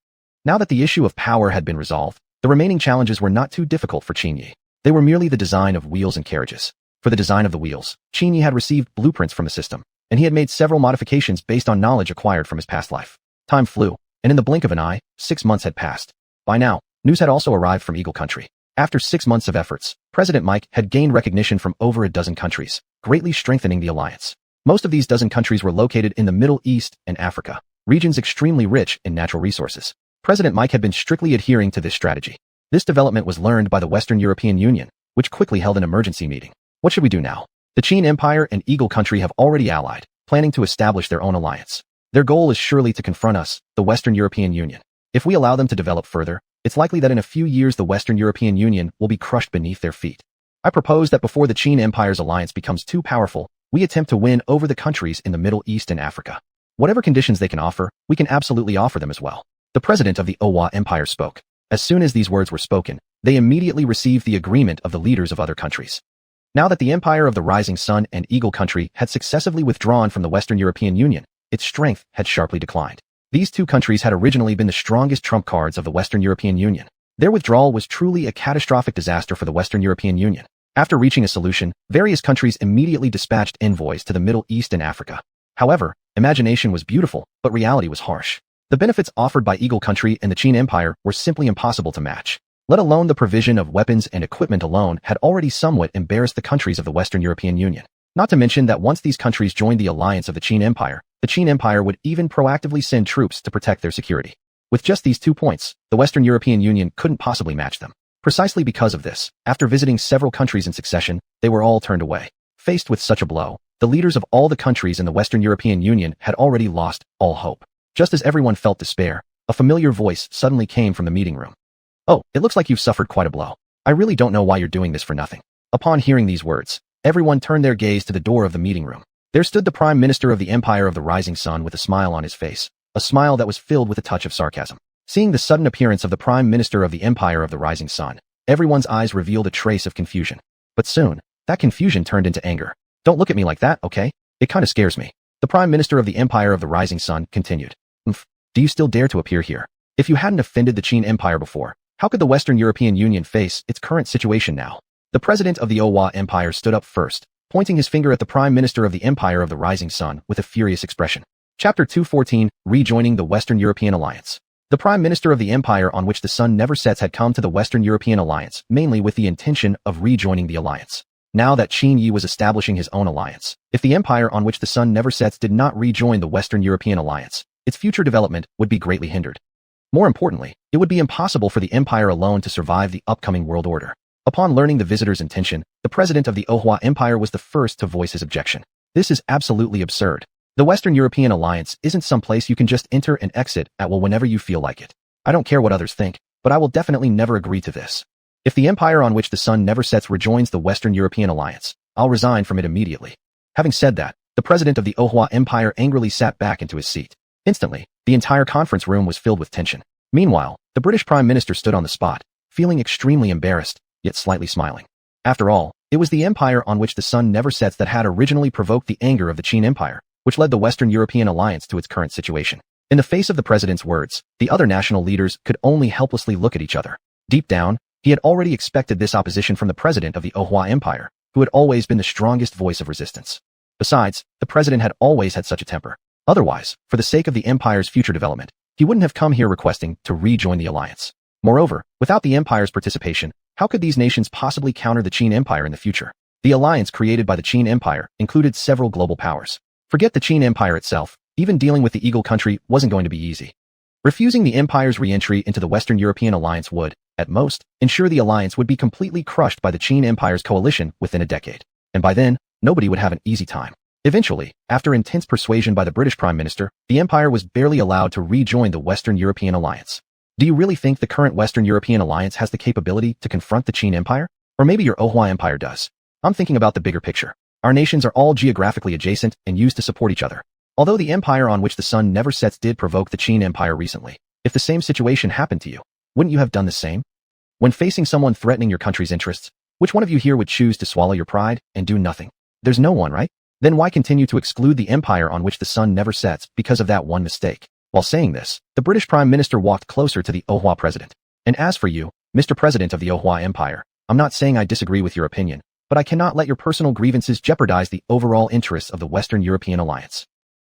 Now that the issue of power had been resolved, the remaining challenges were not too difficult for Qin Yi. They were merely the design of wheels and carriages. For the design of the wheels, Qin Yi had received blueprints from the system, and he had made several modifications based on knowledge acquired from his past life. Time flew, and in the blink of an eye, 6 months had passed. By now, news had also arrived from Eagle Country. After 6 months of efforts, President Mike had gained recognition from over a dozen countries, greatly strengthening the alliance. Most of these dozen countries were located in the Middle East and Africa, regions extremely rich in natural resources. President Mike had been strictly adhering to this strategy. This development was learned by the Western European Union, which quickly held an emergency meeting. What should we do now? The Qin Empire and Eagle Country have already allied, planning to establish their own alliance. Their goal is surely to confront us, the Western European Union. If we allow them to develop further, it's likely that in a few years the Western European Union will be crushed beneath their feet. I propose that before the Qin Empire's alliance becomes too powerful, we attempt to win over the countries in the Middle East and Africa. Whatever conditions they can offer, we can absolutely offer them as well. The president of the Owa Empire spoke. As soon as these words were spoken, they immediately received the agreement of the leaders of other countries. Now that the Empire of the Rising Sun and Eagle Country had successively withdrawn from the Western European Union, its strength had sharply declined. These two countries had originally been the strongest trump cards of the Western European Union. Their withdrawal was truly a catastrophic disaster for the Western European Union. After reaching a solution, various countries immediately dispatched envoys to the Middle East and Africa. However, imagination was beautiful, but reality was harsh. The benefits offered by Eagle Country and the Qin Empire were simply impossible to match. Let alone the provision of weapons and equipment alone had already somewhat embarrassed the countries of the Western European Union. Not to mention that once these countries joined the alliance of the Qin Empire would even proactively send troops to protect their security. With just these 2 points, the Western European Union couldn't possibly match them. Precisely because of this, after visiting several countries in succession, they were all turned away. Faced with such a blow, the leaders of all the countries in the Western European Union had already lost all hope. Just as everyone felt despair, a familiar voice suddenly came from the meeting room. "Oh, it looks like you've suffered quite a blow. I really don't know why you're doing this for nothing." Upon hearing these words, everyone turned their gaze to the door of the meeting room. There stood the Prime Minister of the Empire of the Rising Sun with a smile on his face, a smile that was filled with a touch of sarcasm. Seeing the sudden appearance of the Prime Minister of the Empire of the Rising Sun, everyone's eyes revealed a trace of confusion. But soon, that confusion turned into anger. "Don't look at me like that, okay? It kinda scares me." The Prime Minister of the Empire of the Rising Sun continued. Do you still dare to appear here? If you hadn't offended the Qin Empire before, how could the Western European Union face its current situation now?" The president of the Owa Empire stood up first, pointing his finger at the Prime Minister of the Empire of the Rising Sun with a furious expression. Chapter 214, Rejoining the Western European Alliance. The Prime Minister of the Empire on which the sun never sets had come to the Western European Alliance mainly with the intention of rejoining the alliance. Now that Qin Yi was establishing his own alliance, if the empire on which the sun never sets did not rejoin the Western European Alliance, its future development would be greatly hindered. More importantly, it would be impossible for the empire alone to survive the upcoming world order. Upon learning the visitor's intention, the president of the Owa Empire was the first to voice his objection. "This is absolutely absurd. The Western European Alliance isn't some place you can just enter and exit at will whenever you feel like it. I don't care what others think, but I will definitely never agree to this. If the empire on which the sun never sets rejoins the Western European Alliance, I'll resign from it immediately." Having said that, the president of the Owa Empire angrily sat back into his seat. Instantly, the entire conference room was filled with tension. Meanwhile, the British Prime Minister stood on the spot, feeling extremely embarrassed, yet slightly smiling. After all, it was the empire on which the sun never sets that had originally provoked the anger of the Qin Empire, which led the Western European Alliance to its current situation. In the face of the president's words, the other national leaders could only helplessly look at each other. Deep down, he had already expected this opposition from the president of the Owa Empire, who had always been the strongest voice of resistance. Besides, the president had always had such a temper. Otherwise, for the sake of the empire's future development, he wouldn't have come here requesting to rejoin the alliance. Moreover, without the empire's participation, how could these nations possibly counter the Qin Empire in the future? The alliance created by the Qin Empire included several global powers. Forget the Qin Empire itself, even dealing with the Eagle Country wasn't going to be easy. Refusing the empire's re-entry into the Western European Alliance would, at most, ensure the alliance would be completely crushed by the Qin Empire's coalition within a decade. And by then, nobody would have an easy time. Eventually, after intense persuasion by the British Prime Minister, the empire was barely allowed to rejoin the Western European Alliance. Do you really think the current Western European Alliance has the capability to confront the Qin Empire? Or maybe your Owa Empire does. I'm thinking about the bigger picture. Our nations are all geographically adjacent and used to support each other. Although the empire on which the sun never sets did provoke the Qin Empire recently, if the same situation happened to you, wouldn't you have done the same? When facing someone threatening your country's interests, which one of you here would choose to swallow your pride and do nothing? There's no one, right? Then why continue to exclude the empire on which the sun never sets because of that one mistake? While saying this, the British Prime Minister walked closer to the Owa president. "And as for you, Mr. President of the Owa Empire, I'm not saying I disagree with your opinion, but I cannot let your personal grievances jeopardize the overall interests of the Western European Alliance.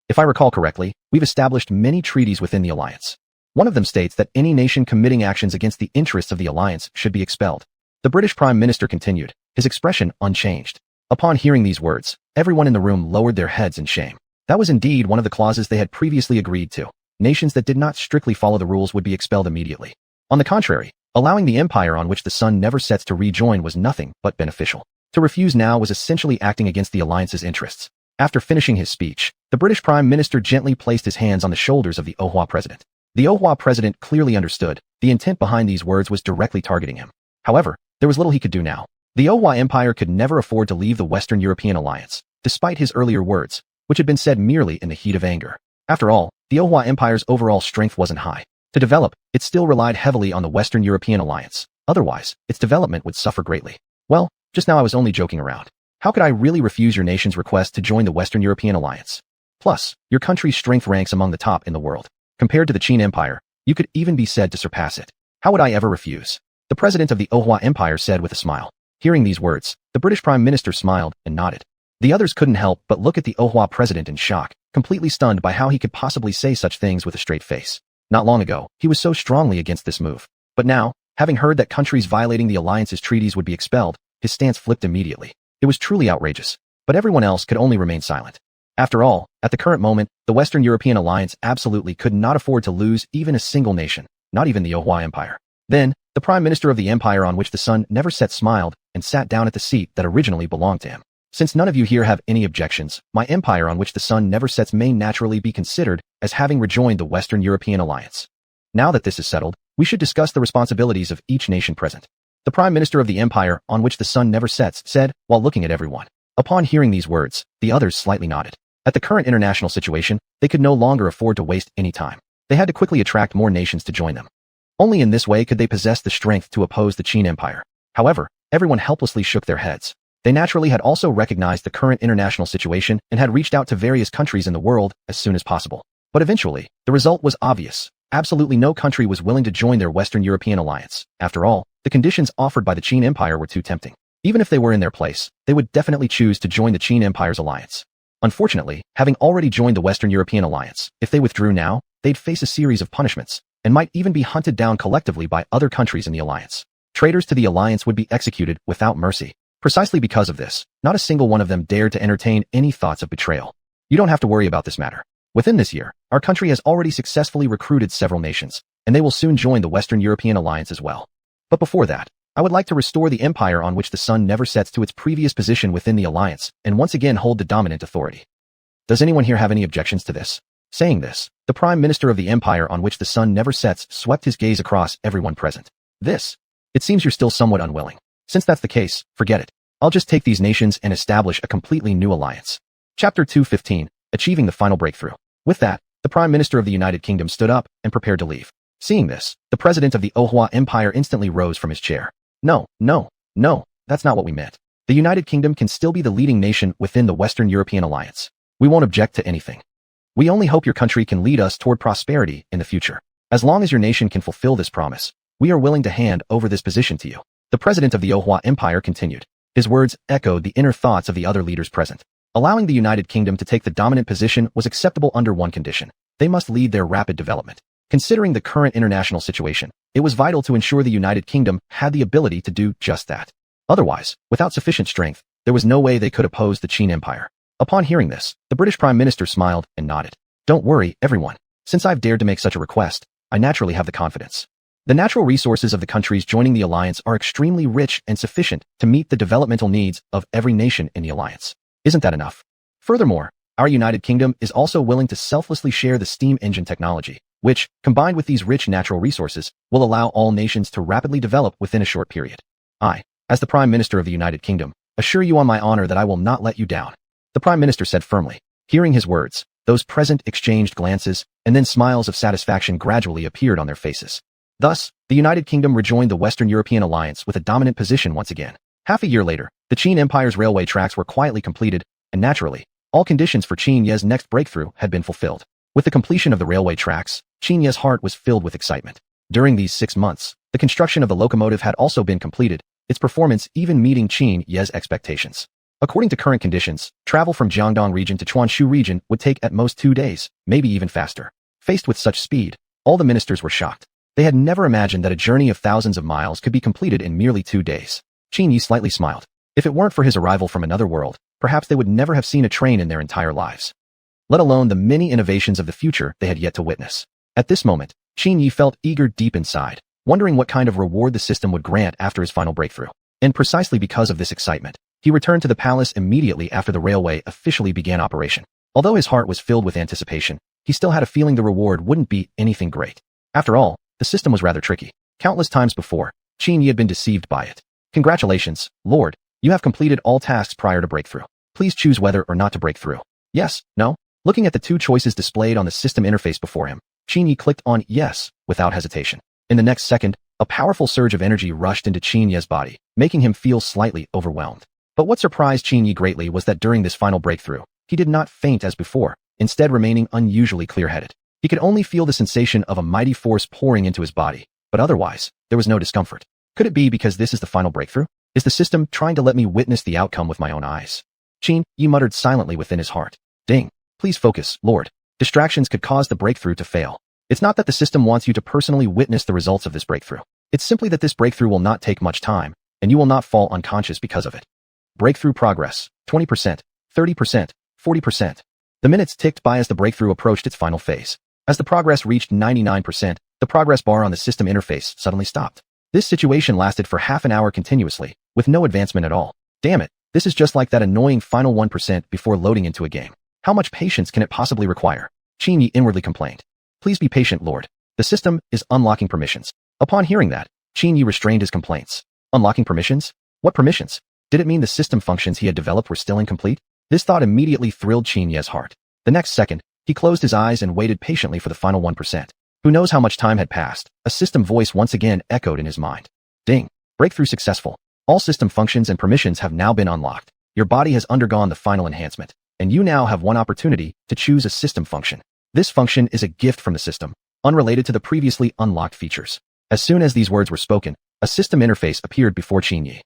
If I recall correctly, we've established many treaties within the alliance. One of them states that any nation committing actions against the interests of the alliance should be expelled." The British Prime Minister continued, his expression unchanged. Upon hearing these words, everyone in the room lowered their heads in shame. That was indeed one of the clauses they had previously agreed to. Nations that did not strictly follow the rules would be expelled immediately. On the contrary, allowing the empire on which the sun never sets to rejoin was nothing but beneficial. To refuse now was essentially acting against the alliance's interests. After finishing his speech, the British Prime Minister gently placed his hands on the shoulders of the Owa president. The Owa president clearly understood the intent behind these words was directly targeting him. However, there was little he could do now. The Owa Empire could never afford to leave the Western European Alliance, despite his earlier words, which had been said merely in the heat of anger. After all, the Owa Empire's overall strength wasn't high. To develop, it still relied heavily on the Western European Alliance. Otherwise, its development would suffer greatly. Well, Just now I was only joking around. How could I really refuse your nation's request to join the Western European alliance? Plus, your country's strength ranks among the top in the world. Compared to the Qin Empire, you could even be said to surpass it. How would I ever refuse? The president of the Ohua Empire said with a smile. Hearing these words, the British Prime Minister smiled and nodded. The others couldn't help but look at the Ohua president in shock, completely stunned by how he could possibly say such things with a straight face. Not long ago, he was so strongly against this move. But now, having heard that countries violating the alliance's treaties would be expelled, his stance flipped immediately. It was truly outrageous. But everyone else could only remain silent. After all, at the current moment, the Western European alliance absolutely could not afford to lose even a single nation, not even the Ohua Empire. Then, the Prime Minister of the empire on which the sun never set smiled and sat down at the seat that originally belonged to him. Since none of you here have any objections, my empire on which the sun never sets may naturally be considered as having rejoined the Western European alliance. Now that this is settled, we should discuss the responsibilities of each nation present. The Prime Minister of the empire on which the sun never sets said, while looking at everyone. Upon hearing these words, the others slightly nodded. At the current international situation, they could no longer afford to waste any time. They had to quickly attract more nations to join them. Only in this way could they possess the strength to oppose the Qin Empire. However, everyone helplessly shook their heads. They naturally had also recognized the current international situation and had reached out to various countries in the world as soon as possible. But eventually, the result was obvious. Absolutely no country was willing to join their Western European alliance. After all, the conditions offered by the Qin Empire were too tempting. Even if they were in their place, they would definitely choose to join the Qin Empire's alliance. Unfortunately, having already joined the Western European alliance, if they withdrew now, they'd face a series of punishments, and might even be hunted down collectively by other countries in the alliance. Traitors to the alliance would be executed without mercy. Precisely because of this, not a single one of them dared to entertain any thoughts of betrayal. You don't have to worry about this matter. Within this year, our country has already successfully recruited several nations, and they will soon join the Western European alliance as well. But before that, I would like to restore the empire on which the sun never sets to its previous position within the alliance, and once again hold the dominant authority. Does anyone here have any objections to this? Saying this, the Prime Minister of the empire on which the sun never sets swept his gaze across everyone present. It seems you're still somewhat unwilling. Since that's the case, forget it. I'll just take these nations and establish a completely new alliance. Chapter 2:15, Achieving the Final Breakthrough. With that, the Prime Minister of the United Kingdom stood up and prepared to leave. Seeing this, the President of the Ohua Empire instantly rose from his chair. No, that's not what we meant. The United Kingdom can still be the leading nation within the Western European alliance. We won't object to anything. We only hope your country can lead us toward prosperity in the future. As long as your nation can fulfill this promise, we are willing to hand over this position to you. The President of the Ohua Empire continued. His words echoed the inner thoughts of the other leaders present. Allowing the United Kingdom to take the dominant position was acceptable under one condition. They must lead their rapid development. Considering the current international situation, it was vital to ensure the United Kingdom had the ability to do just that. Otherwise, without sufficient strength, there was no way they could oppose the Qin Empire. Upon hearing this, the British Prime Minister smiled and nodded. Don't worry, everyone. Since I've dared to make such a request, I naturally have the confidence. The natural resources of the countries joining the alliance are extremely rich and sufficient to meet the developmental needs of every nation in the alliance. Isn't that enough? Furthermore, our United Kingdom is also willing to selflessly share the steam engine technology, which, combined with these rich natural resources, will allow all nations to rapidly develop within a short period. I, as the Prime Minister of the United Kingdom, assure you on my honor that I will not let you down. The Prime Minister said firmly. Hearing his words, those present exchanged glances, and then smiles of satisfaction gradually appeared on their faces. Thus, the United Kingdom rejoined the Western European alliance with a dominant position once again. Half a year later, the Qin Empire's railway tracks were quietly completed, and naturally, all conditions for Qin Ye's next breakthrough had been fulfilled. With the completion of the railway tracks, Qin Ye's heart was filled with excitement. During these 6 months, the construction of the locomotive had also been completed, its performance even meeting Qin Ye's expectations. According to current conditions, travel from Jiangdong region to Chuanshu region would take at most 2 days, maybe even faster. Faced with such speed, all the ministers were shocked. They had never imagined that a journey of thousands of miles could be completed in merely 2 days. Qin Yi slightly smiled. If it weren't for his arrival from another world, perhaps they would never have seen a train in their entire lives. Let alone the many innovations of the future they had yet to witness. At this moment, Qin Yi felt eager deep inside, wondering what kind of reward the system would grant after his final breakthrough. And precisely because of this excitement, he returned to the palace immediately after the railway officially began operation. Although his heart was filled with anticipation, he still had a feeling the reward wouldn't be anything great. After all, the system was rather tricky. Countless times before, Qin Yi had been deceived by it. Congratulations, Lord. You have completed all tasks prior to breakthrough. Please choose whether or not to break through. Yes, no? Looking at the 2 choices displayed on the system interface before him, Qin Yi clicked on yes, without hesitation. In the next second, A powerful surge of energy rushed into Qin Ye's body, making him feel slightly overwhelmed. But what surprised Qin Ye greatly was that during this final breakthrough, he did not faint as before, instead remaining unusually clear-headed. He could only feel the sensation of a mighty force pouring into his body, but otherwise, there was no discomfort. Could it be because this is the final breakthrough? Is the system trying to let me witness the outcome with my own eyes? Qin Ye muttered silently within his heart. Ding. Please focus, Lord. Distractions could cause the breakthrough to fail. It's not that the system wants you to personally witness the results of this breakthrough. It's simply that this breakthrough will not take much time, and you will not fall unconscious because of it. Breakthrough progress, 20%, 30%, 40%. The minutes ticked by as the breakthrough approached its final phase. As the progress reached 99%, the progress bar on the system interface suddenly stopped. This situation lasted for half an hour continuously, with no advancement at all. Damn it, this is just like that annoying final 1% before loading into a game. How much patience can it possibly require? Qin Ye inwardly complained. Please be patient, Lord. The system is unlocking permissions. Upon hearing that, Qin Ye restrained his complaints. Unlocking permissions? What permissions? Did it mean the system functions he had developed were still incomplete? This thought immediately thrilled Qin Ye's heart. The next second, he closed his eyes and waited patiently for the final 1%. Who knows how much time had passed? A system voice once again echoed in his mind. Ding. Breakthrough successful. All system functions and permissions have now been unlocked. Your body has undergone the final enhancement, and you now have one opportunity to choose a system function. This function is a gift from the system, unrelated to the previously unlocked features. As soon as these words were spoken, a system interface appeared before Qin Ye.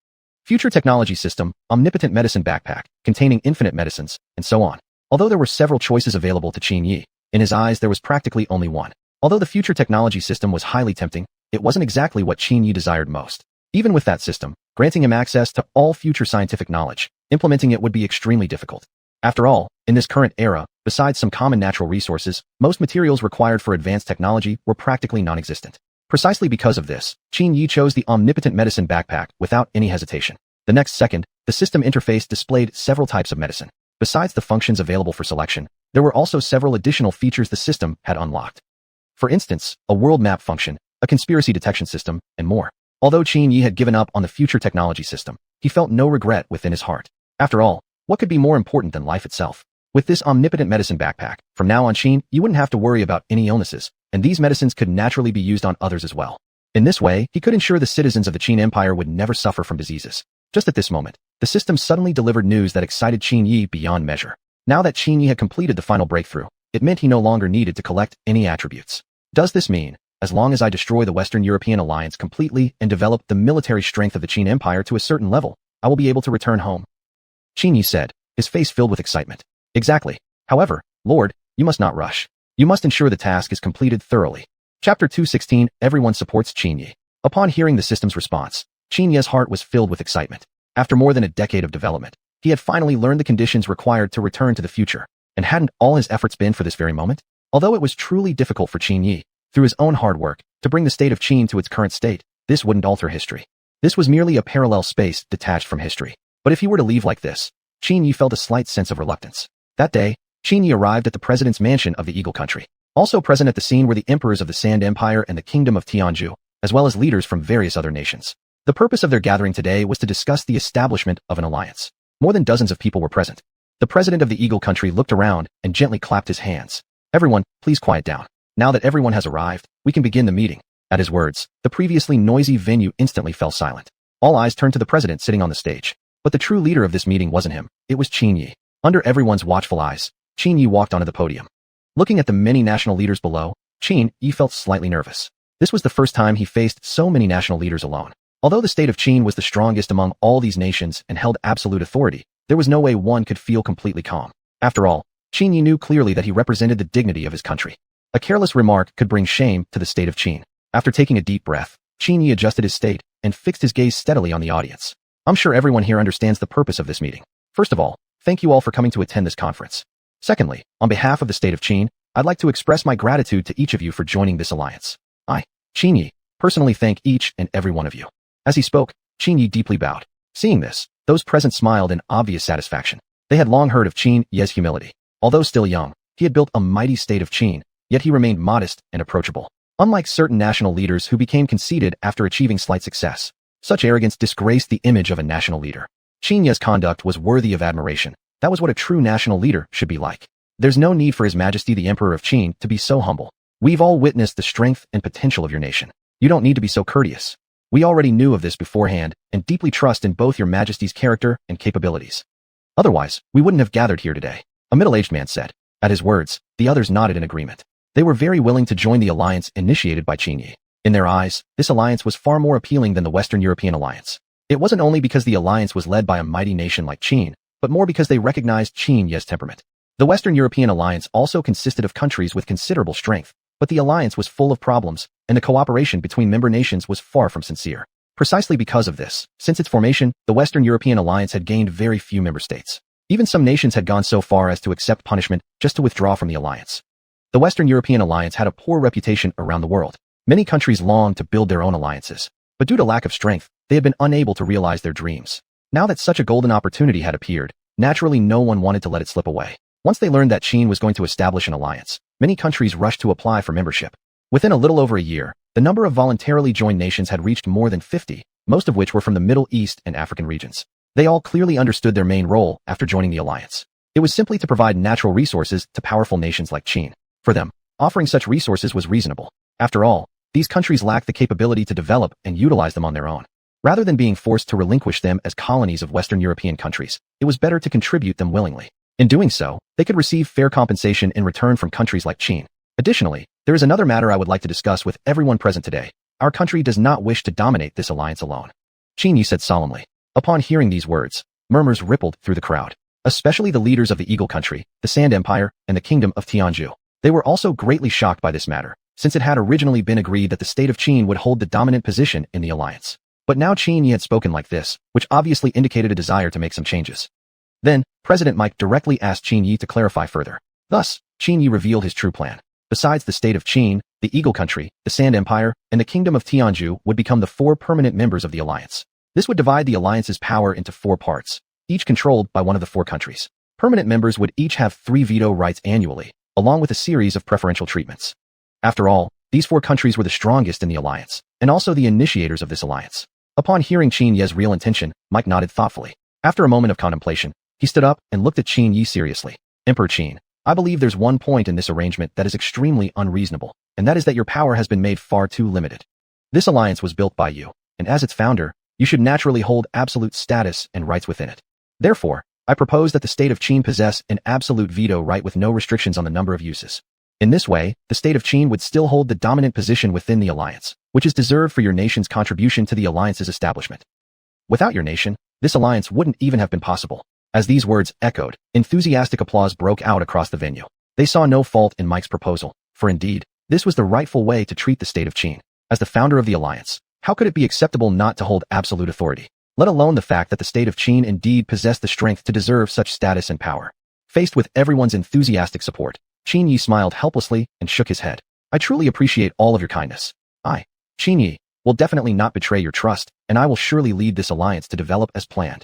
Future technology system, omnipotent medicine backpack, containing infinite medicines, and so on. Although there were several choices available to Qin Ye, in his eyes there was practically only one. Although the future technology system was highly tempting, it wasn't exactly what Qin Ye desired most. Even with that system, granting him access to all future scientific knowledge, implementing it would be extremely difficult. After all, in this current era, besides some common natural resources, most materials required for advanced technology were practically non-existent. Precisely because of this, Qin Ye chose the omnipotent medicine backpack without any hesitation. The next second, the system interface displayed several types of medicine. Besides the functions available for selection, there were also several additional features the system had unlocked. For instance, a world map function, a conspiracy detection system, and more. Although Qin Ye had given up on the future technology system, he felt no regret within his heart. After all, what could be more important than life itself? With this omnipotent medicine backpack, from now on Qin, you wouldn't have to worry about any illnesses, and these medicines could naturally be used on others as well. In this way, he could ensure the citizens of the Qin Empire would never suffer from diseases. Just at this moment, the system suddenly delivered news that excited Qin Ye beyond measure. Now that Qin Ye had completed the final breakthrough, it meant he no longer needed to collect any attributes. Does this mean, as long as I destroy the Western European alliance completely and develop the military strength of the Qin Empire to a certain level, I will be able to return home? Qin Ye said, his face filled with excitement. Exactly. However, Lord, you must not rush. You must ensure the task is completed thoroughly. Chapter 216, Everyone supports Qin Ye. Upon hearing the system's response, Qin Ye's heart was filled with excitement. After more than a decade of development, he had finally learned the conditions required to return to the future. And hadn't all his efforts been for this very moment? Although it was truly difficult for Qin Ye, through his own hard work, to bring the state of Qin to its current state, this wouldn't alter history. This was merely a parallel space detached from history. But if he were to leave like this, Qin Ye felt a slight sense of reluctance. That day, Qin Ye arrived at the president's mansion of the Eagle Country. Also present at the scene were the emperors of the Sand Empire and the Kingdom of Tianzhu, as well as leaders from various other nations. The purpose of their gathering today was to discuss the establishment of an alliance. More than dozens of people were present. The president of the Eagle Country looked around and gently clapped his hands. Everyone, please quiet down. Now that everyone has arrived, we can begin the meeting. At his words, the previously noisy venue instantly fell silent. All eyes turned to the president sitting on the stage. But the true leader of this meeting wasn't him. It was Qin Ye. Under everyone's watchful eyes, Qin Ye walked onto the podium. Looking at the many national leaders below, Qin Ye felt slightly nervous. This was the first time he faced so many national leaders alone. Although the state of Qin was the strongest among all these nations and held absolute authority, there was no way one could feel completely calm. After all, Qin Ye knew clearly that he represented the dignity of his country. A careless remark could bring shame to the state of Qin. After taking a deep breath, Qin Ye adjusted his state and fixed his gaze steadily on the audience. I'm sure everyone here understands the purpose of this meeting. First of all, thank you all for coming to attend this conference. Secondly, on behalf of the state of Qin, I'd like to express my gratitude to each of you for joining this alliance. I, Qin Ye, personally thank each and every one of you. As he spoke, Qin Ye deeply bowed. Seeing this, those present smiled in obvious satisfaction. They had long heard of Qin Ye's humility. Although still young, he had built a mighty state of Qin, yet he remained modest and approachable. Unlike certain national leaders who became conceited after achieving slight success, such arrogance disgraced the image of a national leader. Qin Ye's conduct was worthy of admiration. That was what a true national leader should be like. There's no need for His Majesty the Emperor of Qin to be so humble. We've all witnessed the strength and potential of your nation. You don't need to be so courteous. We already knew of this beforehand and deeply trust in both your majesty's character and capabilities. Otherwise, we wouldn't have gathered here today, a middle-aged man said. At his words, the others nodded in agreement. They were very willing to join the alliance initiated by Qin Yi. In their eyes, this alliance was far more appealing than the Western European alliance. It wasn't only because the alliance was led by a mighty nation like Qin, but more because they recognized Qin Yi's temperament. The Western European alliance also consisted of countries with considerable strength, but the alliance was full of problems, and the cooperation between member nations was far from sincere. Precisely because of this, since its formation, the Western European alliance had gained very few member states. Even some nations had gone so far as to accept punishment just to withdraw from the alliance. The Western European alliance had a poor reputation around the world. Many countries longed to build their own alliances, but due to lack of strength, they had been unable to realize their dreams. Now that such a golden opportunity had appeared, naturally no one wanted to let it slip away. Once they learned that Qin was going to establish an alliance, many countries rushed to apply for membership. Within a little over a year, the number of voluntarily joined nations had reached more than 50, most of which were from the Middle East and African regions. They all clearly understood their main role after joining the alliance. It was simply to provide natural resources to powerful nations like Qin. For them, offering such resources was reasonable. After all, these countries lacked the capability to develop and utilize them on their own. Rather than being forced to relinquish them as colonies of Western European countries, it was better to contribute them willingly. In doing so, they could receive fair compensation in return from countries like Qin. Additionally, there is another matter I would like to discuss with everyone present today. Our country does not wish to dominate this alliance alone. Qin Yi said solemnly. Upon hearing these words, murmurs rippled through the crowd, especially the leaders of the Eagle Country, the Sand Empire, and the Kingdom of Tianzhu. They were also greatly shocked by this matter, since it had originally been agreed that the state of Qin would hold the dominant position in the alliance. But now Qin Yi had spoken like this, which obviously indicated a desire to make some changes. Then, President Mike directly asked Qin Yi to clarify further. Thus, Qin Yi revealed his true plan. Besides the state of Qin, the Eagle Country, the Sand Empire, and the Kingdom of Tianzhu would become the 4 permanent members of the alliance. This would divide the alliance's power into 4 parts, each controlled by one of the 4 countries. Permanent members would each have 3 veto rights annually, along with a series of preferential treatments. After all, these 4 countries were the strongest in the alliance, and also the initiators of this alliance. Upon hearing Qin Yi's real intention, Mike nodded thoughtfully. After a moment of contemplation, he stood up and looked at Qin Yi seriously. Emperor Qin, I believe there's one point in this arrangement that is extremely unreasonable, and that is that your power has been made far too limited. This alliance was built by you, and as its founder, you should naturally hold absolute status and rights within it. Therefore, I propose that the state of Qin possess an absolute veto right with no restrictions on the number of uses. In this way, the state of Qin would still hold the dominant position within the alliance, which is deserved for your nation's contribution to the alliance's establishment. Without your nation, this alliance wouldn't even have been possible. As these words echoed, enthusiastic applause broke out across the venue. They saw no fault in Mike's proposal, for indeed, this was the rightful way to treat the state of Qin. As the founder of the alliance, how could it be acceptable not to hold absolute authority, let alone the fact that the state of Qin indeed possessed the strength to deserve such status and power? Faced with everyone's enthusiastic support, Qin Yi smiled helplessly and shook his head. I truly appreciate all of your kindness. I, Qin Yi, will definitely not betray your trust, and I will surely lead this alliance to develop as planned.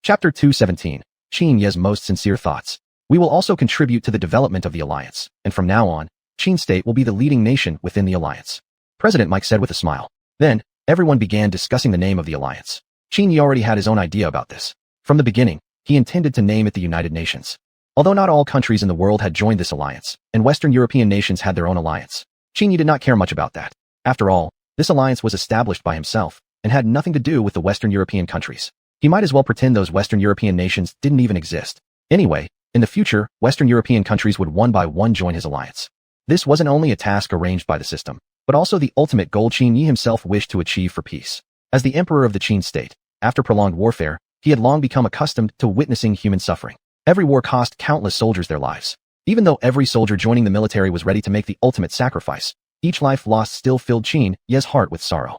Chapter 217. Qin Yi's most sincere thoughts. We will also contribute to the development of the alliance, and from now on, Qin State will be the leading nation within the alliance. President Mike said with a smile. Then, everyone began discussing the name of the alliance. Qin Yi already had his own idea about this. From the beginning, he intended to name it the United Nations. Although not all countries in the world had joined this alliance, and Western European nations had their own alliance, Qin Yi did not care much about that. After all, this alliance was established by himself, and had nothing to do with the Western European countries. He might as well pretend those Western European nations didn't even exist. Anyway, in the future, Western European countries would one by one join his alliance. This wasn't only a task arranged by the system, but also the ultimate goal Qin Yi himself wished to achieve for peace. As the emperor of the Qin state, after prolonged warfare, he had long become accustomed to witnessing human suffering. Every war cost countless soldiers their lives. Even though every soldier joining the military was ready to make the ultimate sacrifice, each life lost still filled Qin Yi's heart with sorrow.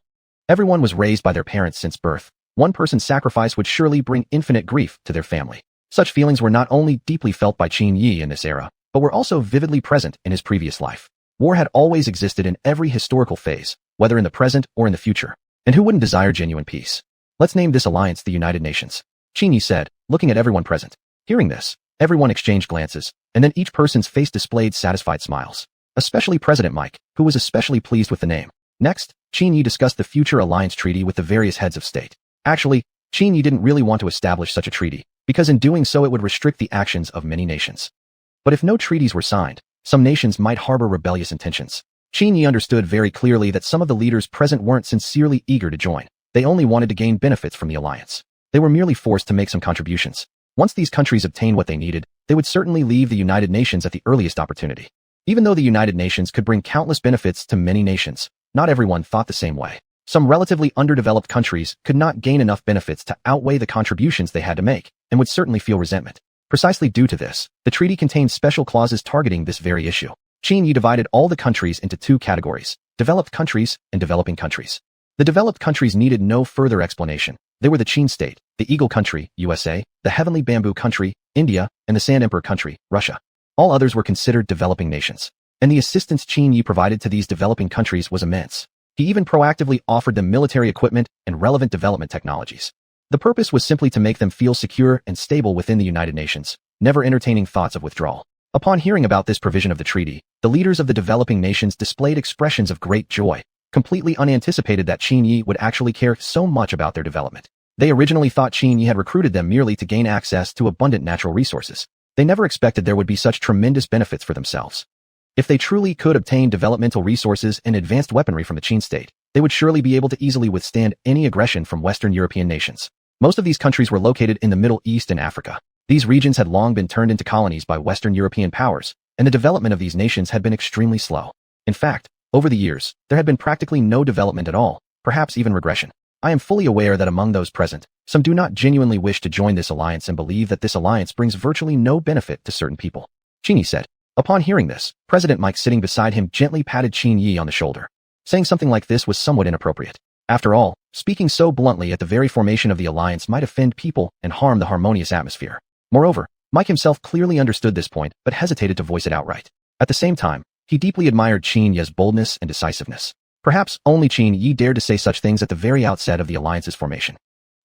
Everyone was raised by their parents since birth. One person's sacrifice would surely bring infinite grief to their family. Such feelings were not only deeply felt by Qin Yi in this era, but were also vividly present in his previous life. War had always existed in every historical phase, whether in the present or in the future. And who wouldn't desire genuine peace? Let's name this alliance the United Nations, Qin Yi said, looking at everyone present. Hearing this, everyone exchanged glances, and then each person's face displayed satisfied smiles. Especially President Mike, who was especially pleased with the name. Next, Qin Yi discussed the future alliance treaty with the various heads of state. Actually, Qin Yi didn't really want to establish such a treaty, because in doing so it would restrict the actions of many nations. But if no treaties were signed, some nations might harbor rebellious intentions. Qin Yi understood very clearly that some of the leaders present weren't sincerely eager to join. They only wanted to gain benefits from the alliance. They were merely forced to make some contributions. Once these countries obtained what they needed, they would certainly leave the United Nations at the earliest opportunity. Even though the United Nations could bring countless benefits to many nations, not everyone thought the same way. Some relatively underdeveloped countries could not gain enough benefits to outweigh the contributions they had to make, and would certainly feel resentment. Precisely due to this, the treaty contained special clauses targeting this very issue. Qin Yi divided all the countries into two categories: developed countries and developing countries. The developed countries needed no further explanation. They were the Qin State, the Eagle Country, USA, the Heavenly Bamboo Country, India, and the Sand Emperor Country, Russia. All others were considered developing nations. And the assistance Qin Yi provided to these developing countries was immense. He even proactively offered them military equipment and relevant development technologies. The purpose was simply to make them feel secure and stable within the United Nations, never entertaining thoughts of withdrawal. Upon hearing about this provision of the treaty, the leaders of the developing nations displayed expressions of great joy, completely unanticipated that Qin Yi would actually care so much about their development. They originally thought Qin Yi had recruited them merely to gain access to abundant natural resources. They never expected there would be such tremendous benefits for themselves. If they truly could obtain developmental resources and advanced weaponry from the Qin State, they would surely be able to easily withstand any aggression from Western European nations. Most of these countries were located in the Middle East and Africa. These regions had long been turned into colonies by Western European powers, and the development of these nations had been extremely slow. In fact, over the years, there had been practically no development at all, perhaps even regression. I am fully aware that among those present, some do not genuinely wish to join this alliance and believe that this alliance brings virtually no benefit to certain people. Qin Yi said. Upon hearing this, President Mike sitting beside him gently patted Qin Yi on the shoulder. Saying something like this was somewhat inappropriate. After all, speaking so bluntly at the very formation of the alliance might offend people and harm the harmonious atmosphere. Moreover, Mike himself clearly understood this point but hesitated to voice it outright. At the same time, he deeply admired Qin Yi's boldness and decisiveness. Perhaps only Qin Yi dared to say such things at the very outset of the alliance's formation.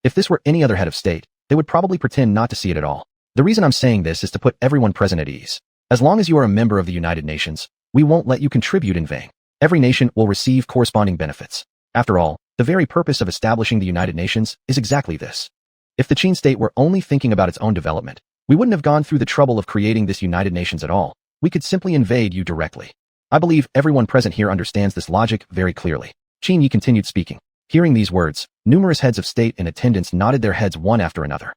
If this were any other head of state, they would probably pretend not to see it at all. The reason I'm saying this is to put everyone present at ease. As long as you are a member of the United Nations, we won't let you contribute in vain. Every nation will receive corresponding benefits. After all, the very purpose of establishing the United Nations is exactly this. If the Qin State were only thinking about its own development, we wouldn't have gone through the trouble of creating this United Nations at all. We could simply invade you directly. I believe everyone present here understands this logic very clearly. Qin Yi continued speaking. Hearing these words, numerous heads of state in attendance nodded their heads one after another.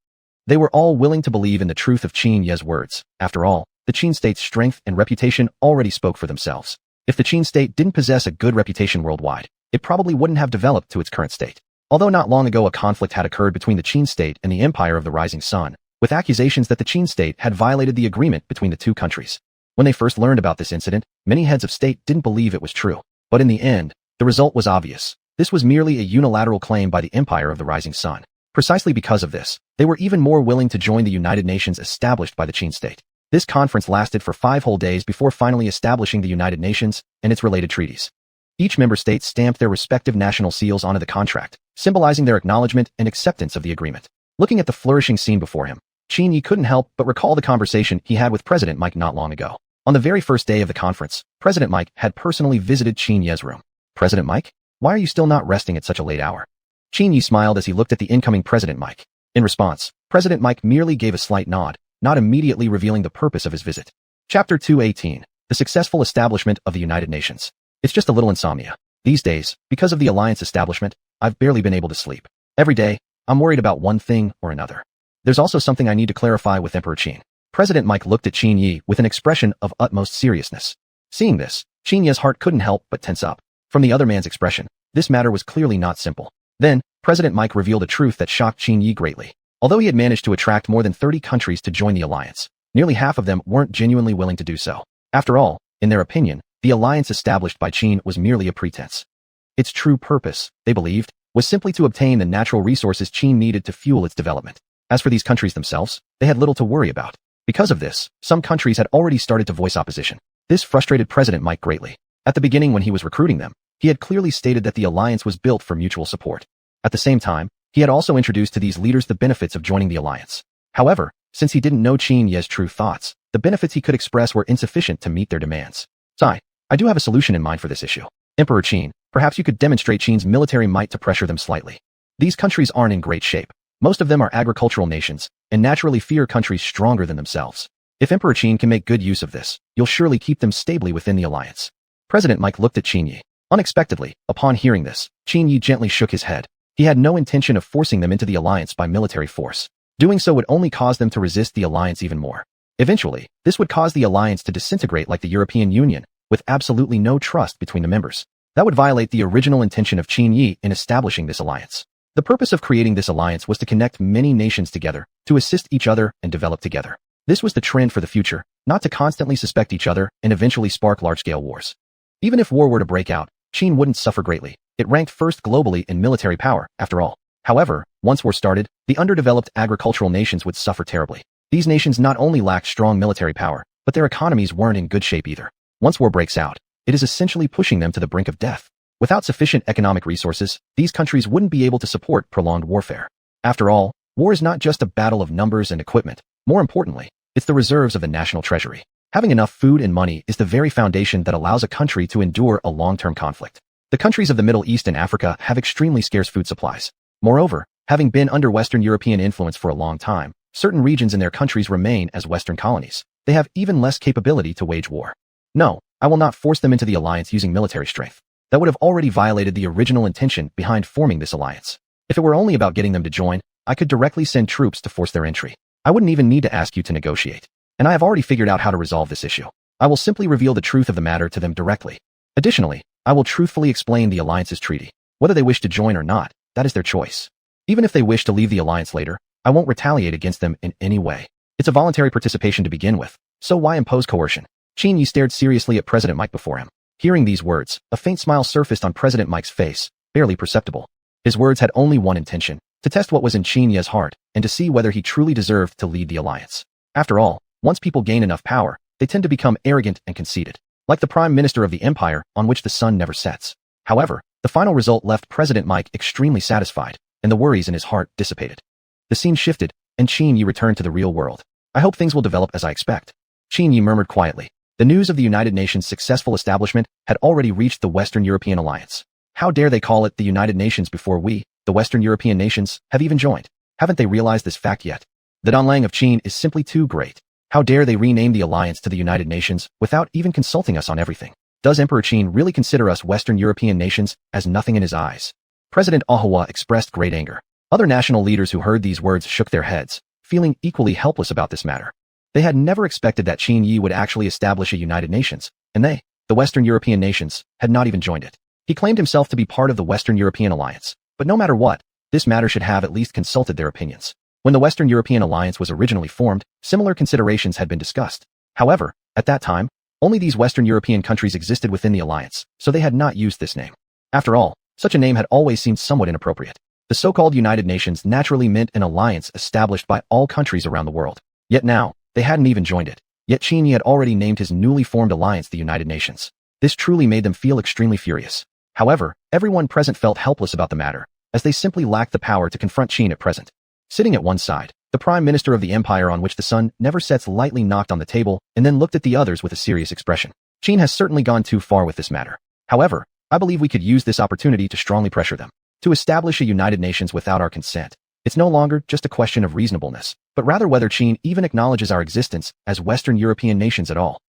They were all willing to believe in the truth of Qin Yi's words. After all, the Qin State's strength and reputation already spoke for themselves. If the Qin State didn't possess a good reputation worldwide, it probably wouldn't have developed to its current state. Although not long ago a conflict had occurred between the Qin State and the Empire of the Rising Sun, with accusations that the Qin State had violated the agreement between the two countries. When they first learned about this incident, many heads of state didn't believe it was true. But in the end, the result was obvious. This was merely a unilateral claim by the Empire of the Rising Sun. Precisely because of this, they were even more willing to join the United Nations established by the Qin State. This conference lasted for 5 whole days before finally establishing the United Nations and its related treaties. Each member state stamped their respective national seals onto the contract, symbolizing their acknowledgement and acceptance of the agreement. Looking at the flourishing scene before him, Qin Yi couldn't help but recall the conversation he had with President Mike not long ago. On the very first day of the conference, President Mike had personally visited Qin Yi's room. President Mike, why are you still not resting at such a late hour? Qin Yi smiled as he looked at the incoming President Mike. In response, President Mike merely gave a slight nod, not immediately revealing the purpose of his visit. Chapter 218. The Successful Establishment of the United Nations. It's just a little insomnia. These days, because of the alliance establishment, I've barely been able to sleep. Every day, I'm worried about one thing or another. There's also something I need to clarify with Emperor Qin. President Mike looked at Qin Yi with an expression of utmost seriousness. Seeing this, Qin Yi's heart couldn't help but tense up. From the other man's expression, this matter was clearly not simple. Then, President Mike revealed a truth that shocked Qin Yi greatly. Although he had managed to attract more than 30 countries to join the alliance, nearly half of them weren't genuinely willing to do so. After all, in their opinion, the alliance established by Qin was merely a pretense. Its true purpose, they believed, was simply to obtain the natural resources Qin needed to fuel its development. As for these countries themselves, they had little to worry about. Because of this, some countries had already started to voice opposition. This frustrated President Mike greatly. At the beginning when he was recruiting them, he had clearly stated that the alliance was built for mutual support. At the same time, he had also introduced to these leaders the benefits of joining the alliance. However, since he didn't know Qin Yi's true thoughts, the benefits he could express were insufficient to meet their demands. I do have a solution in mind for this issue. Emperor Qin, perhaps you could demonstrate Qin's military might to pressure them slightly. These countries aren't in great shape. Most of them are agricultural nations, and naturally fear countries stronger than themselves. If Emperor Qin can make good use of this, you'll surely keep them stably within the alliance. President Mike looked at Qin Yi. Unexpectedly, upon hearing this, Qin Yi gently shook his head. He had no intention of forcing them into the alliance by military force. Doing so would only cause them to resist the alliance even more. Eventually, this would cause the alliance to disintegrate like the European Union, with absolutely no trust between the members. That would violate the original intention of Qin Yi in establishing this alliance. The purpose of creating this alliance was to connect many nations together, to assist each other and develop together. This was the trend for the future, not to constantly suspect each other and eventually spark large-scale wars. Even if war were to break out, Qin wouldn't suffer greatly. It ranked first globally in military power, after all. However, once war started, the underdeveloped agricultural nations would suffer terribly. These nations not only lacked strong military power, but their economies weren't in good shape either. Once war breaks out, it is essentially pushing them to the brink of death. Without sufficient economic resources, these countries wouldn't be able to support prolonged warfare. After all, war is not just a battle of numbers and equipment. More importantly, it's the reserves of the national treasury. Having enough food and money is the very foundation that allows a country to endure a long-term conflict. The countries of the Middle East and Africa have extremely scarce food supplies. Moreover, having been under Western European influence for a long time, certain regions in their countries remain as Western colonies. They have even less capability to wage war. No, I will not force them into the alliance using military strength. That would have already violated the original intention behind forming this alliance. If it were only about getting them to join, I could directly send troops to force their entry. I wouldn't even need to ask you to negotiate. And I have already figured out how to resolve this issue. I will simply reveal the truth of the matter to them directly. Additionally, I will truthfully explain the alliance's treaty. Whether they wish to join or not, that is their choice. Even if they wish to leave the alliance later, I won't retaliate against them in any way. It's a voluntary participation to begin with, so why impose coercion? Qin Yi stared seriously at President Mike before him. Hearing these words, a faint smile surfaced on President Mike's face, barely perceptible. His words had only one intention, to test what was in Qin Yi's heart, and to see whether he truly deserved to lead the alliance. After all, once people gain enough power, they tend to become arrogant and conceited, like the prime minister of the empire on which the sun never sets. However, the final result left President Mike extremely satisfied, and the worries in his heart dissipated. The scene shifted, and Qin Yi returned to the real world. I hope things will develop as I expect. Qin Yi murmured quietly. The news of the United Nations' successful establishment had already reached the Western European alliance. How dare they call it the United Nations before we, the Western European nations, have even joined? Haven't they realized this fact yet? The donlang of Qin is simply too great. How dare they rename the alliance to the United Nations without even consulting us on everything? Does Emperor Qin really consider us Western European nations as nothing in his eyes? President Manhwa expressed great anger. Other national leaders who heard these words shook their heads, feeling equally helpless about this matter. They had never expected that Qin Yi would actually establish a United Nations, and they, the Western European nations, had not even joined it. He claimed himself to be part of the Western European alliance, but no matter what, this matter should have at least consulted their opinions. When the Western European alliance was originally formed, similar considerations had been discussed. However, at that time, only these Western European countries existed within the alliance, so they had not used this name. After all, such a name had always seemed somewhat inappropriate. The so-called United Nations naturally meant an alliance established by all countries around the world. Yet now, they hadn't even joined it. Yet Qin Yi had already named his newly formed alliance the United Nations. This truly made them feel extremely furious. However, everyone present felt helpless about the matter, as they simply lacked the power to confront Qin at present. Sitting at one side, the prime minister of the empire on which the sun never sets lightly knocked on the table and then looked at the others with a serious expression. Qin has certainly gone too far with this matter. However, I believe we could use this opportunity to strongly pressure them to establish a United Nations without our consent. It's no longer just a question of reasonableness, but rather whether Qin even acknowledges our existence as Western European nations at all.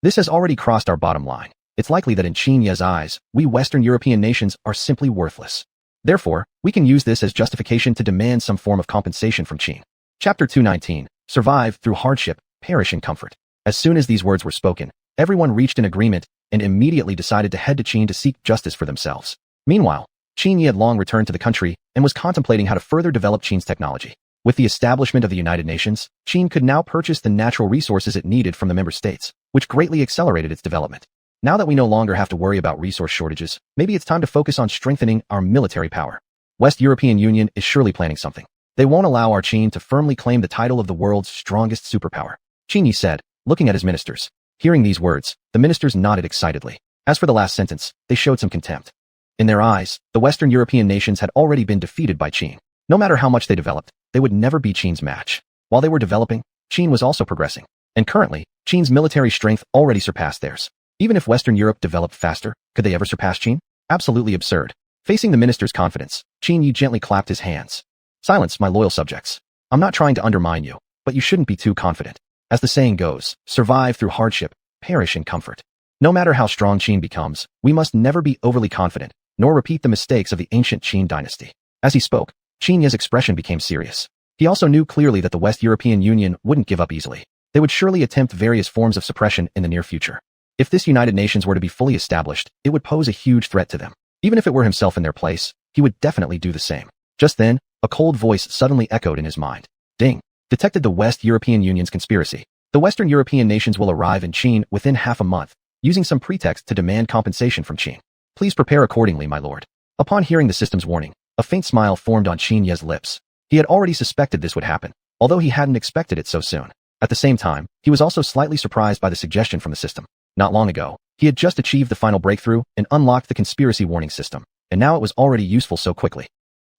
This has already crossed our bottom line. It's likely that in Qin Yi's eyes, we Western European nations are simply worthless. Therefore, we can use this as justification to demand some form of compensation from Qin. Chapter 219, Survive through hardship, perish in comfort. As soon as these words were spoken, everyone reached an agreement and immediately decided to head to Qin to seek justice for themselves. Meanwhile, Qin Yi had long returned to the country and was contemplating how to further develop Qin's technology. With the establishment of the United Nations, Qin could now purchase the natural resources it needed from the member states, which greatly accelerated its development. Now that we no longer have to worry about resource shortages, maybe it's time to focus on strengthening our military power. West European Union is surely planning something. They won't allow our Qin to firmly claim the title of the world's strongest superpower. Qin Yi said, looking at his ministers. Hearing these words, the ministers nodded excitedly. As for the last sentence, they showed some contempt. In their eyes, the Western European nations had already been defeated by Qin. No matter how much they developed, they would never be Qin's match. While they were developing, Qin was also progressing. And currently, Qin's military strength already surpassed theirs. Even if Western Europe developed faster, could they ever surpass Qin? Absolutely absurd. Facing the minister's confidence, Qin Yi gently clapped his hands. Silence, my loyal subjects. I'm not trying to undermine you, but you shouldn't be too confident. As the saying goes, survive through hardship, perish in comfort. No matter how strong Qin becomes, we must never be overly confident, nor repeat the mistakes of the ancient Qin dynasty. As he spoke, Qin Ye's expression became serious. He also knew clearly that the West European Union wouldn't give up easily. They would surely attempt various forms of suppression in the near future. If this United Nations were to be fully established, it would pose a huge threat to them. Even if it were himself in their place, he would definitely do the same. Just then, a cold voice suddenly echoed in his mind. Ding! Detected the West European Union's conspiracy. The Western European nations will arrive in Qin within half a month, using some pretext to demand compensation from Qin. Please prepare accordingly, my lord. Upon hearing the system's warning, a faint smile formed on Qin Ye's lips. He had already suspected this would happen, although he hadn't expected it so soon. At the same time, he was also slightly surprised by the suggestion from the system. Not long ago, he had just achieved the final breakthrough and unlocked the conspiracy warning system, and now it was already useful so quickly.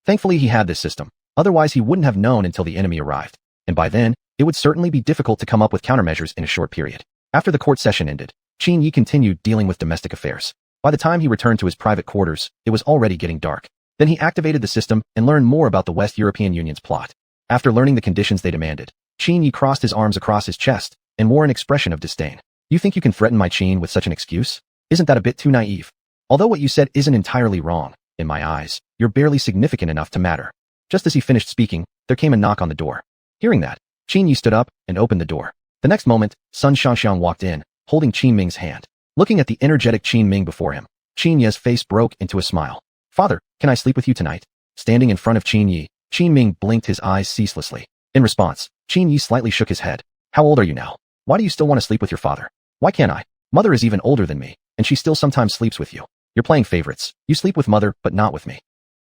Thankfully he had this system, otherwise he wouldn't have known until the enemy arrived, and by then, it would certainly be difficult to come up with countermeasures in a short period. After the court session ended, Qin Yi continued dealing with domestic affairs. By the time he returned to his private quarters, it was already getting dark. Then he activated the system and learned more about the West European Union's plot. After learning the conditions they demanded, Qin Yi crossed his arms across his chest and wore an expression of disdain. You think you can threaten my Qin with such an excuse? Isn't that a bit too naive? Although what you said isn't entirely wrong, in my eyes, you're barely significant enough to matter. Just as he finished speaking, there came a knock on the door. Hearing that, Qin Yi stood up and opened the door. The next moment, Sun Shangxiang walked in, holding Qin Ming's hand. Looking at the energetic Qin Ming before him, Qin Ye's face broke into a smile. Father, can I sleep with you tonight? Standing in front of Qin Yi, Qin Ming blinked his eyes ceaselessly. In response, Qin Yi slightly shook his head. How old are you now? Why do you still want to sleep with your father? Why can't I? Mother is even older than me, and she still sometimes sleeps with you. You're playing favorites. You sleep with mother, but not with me.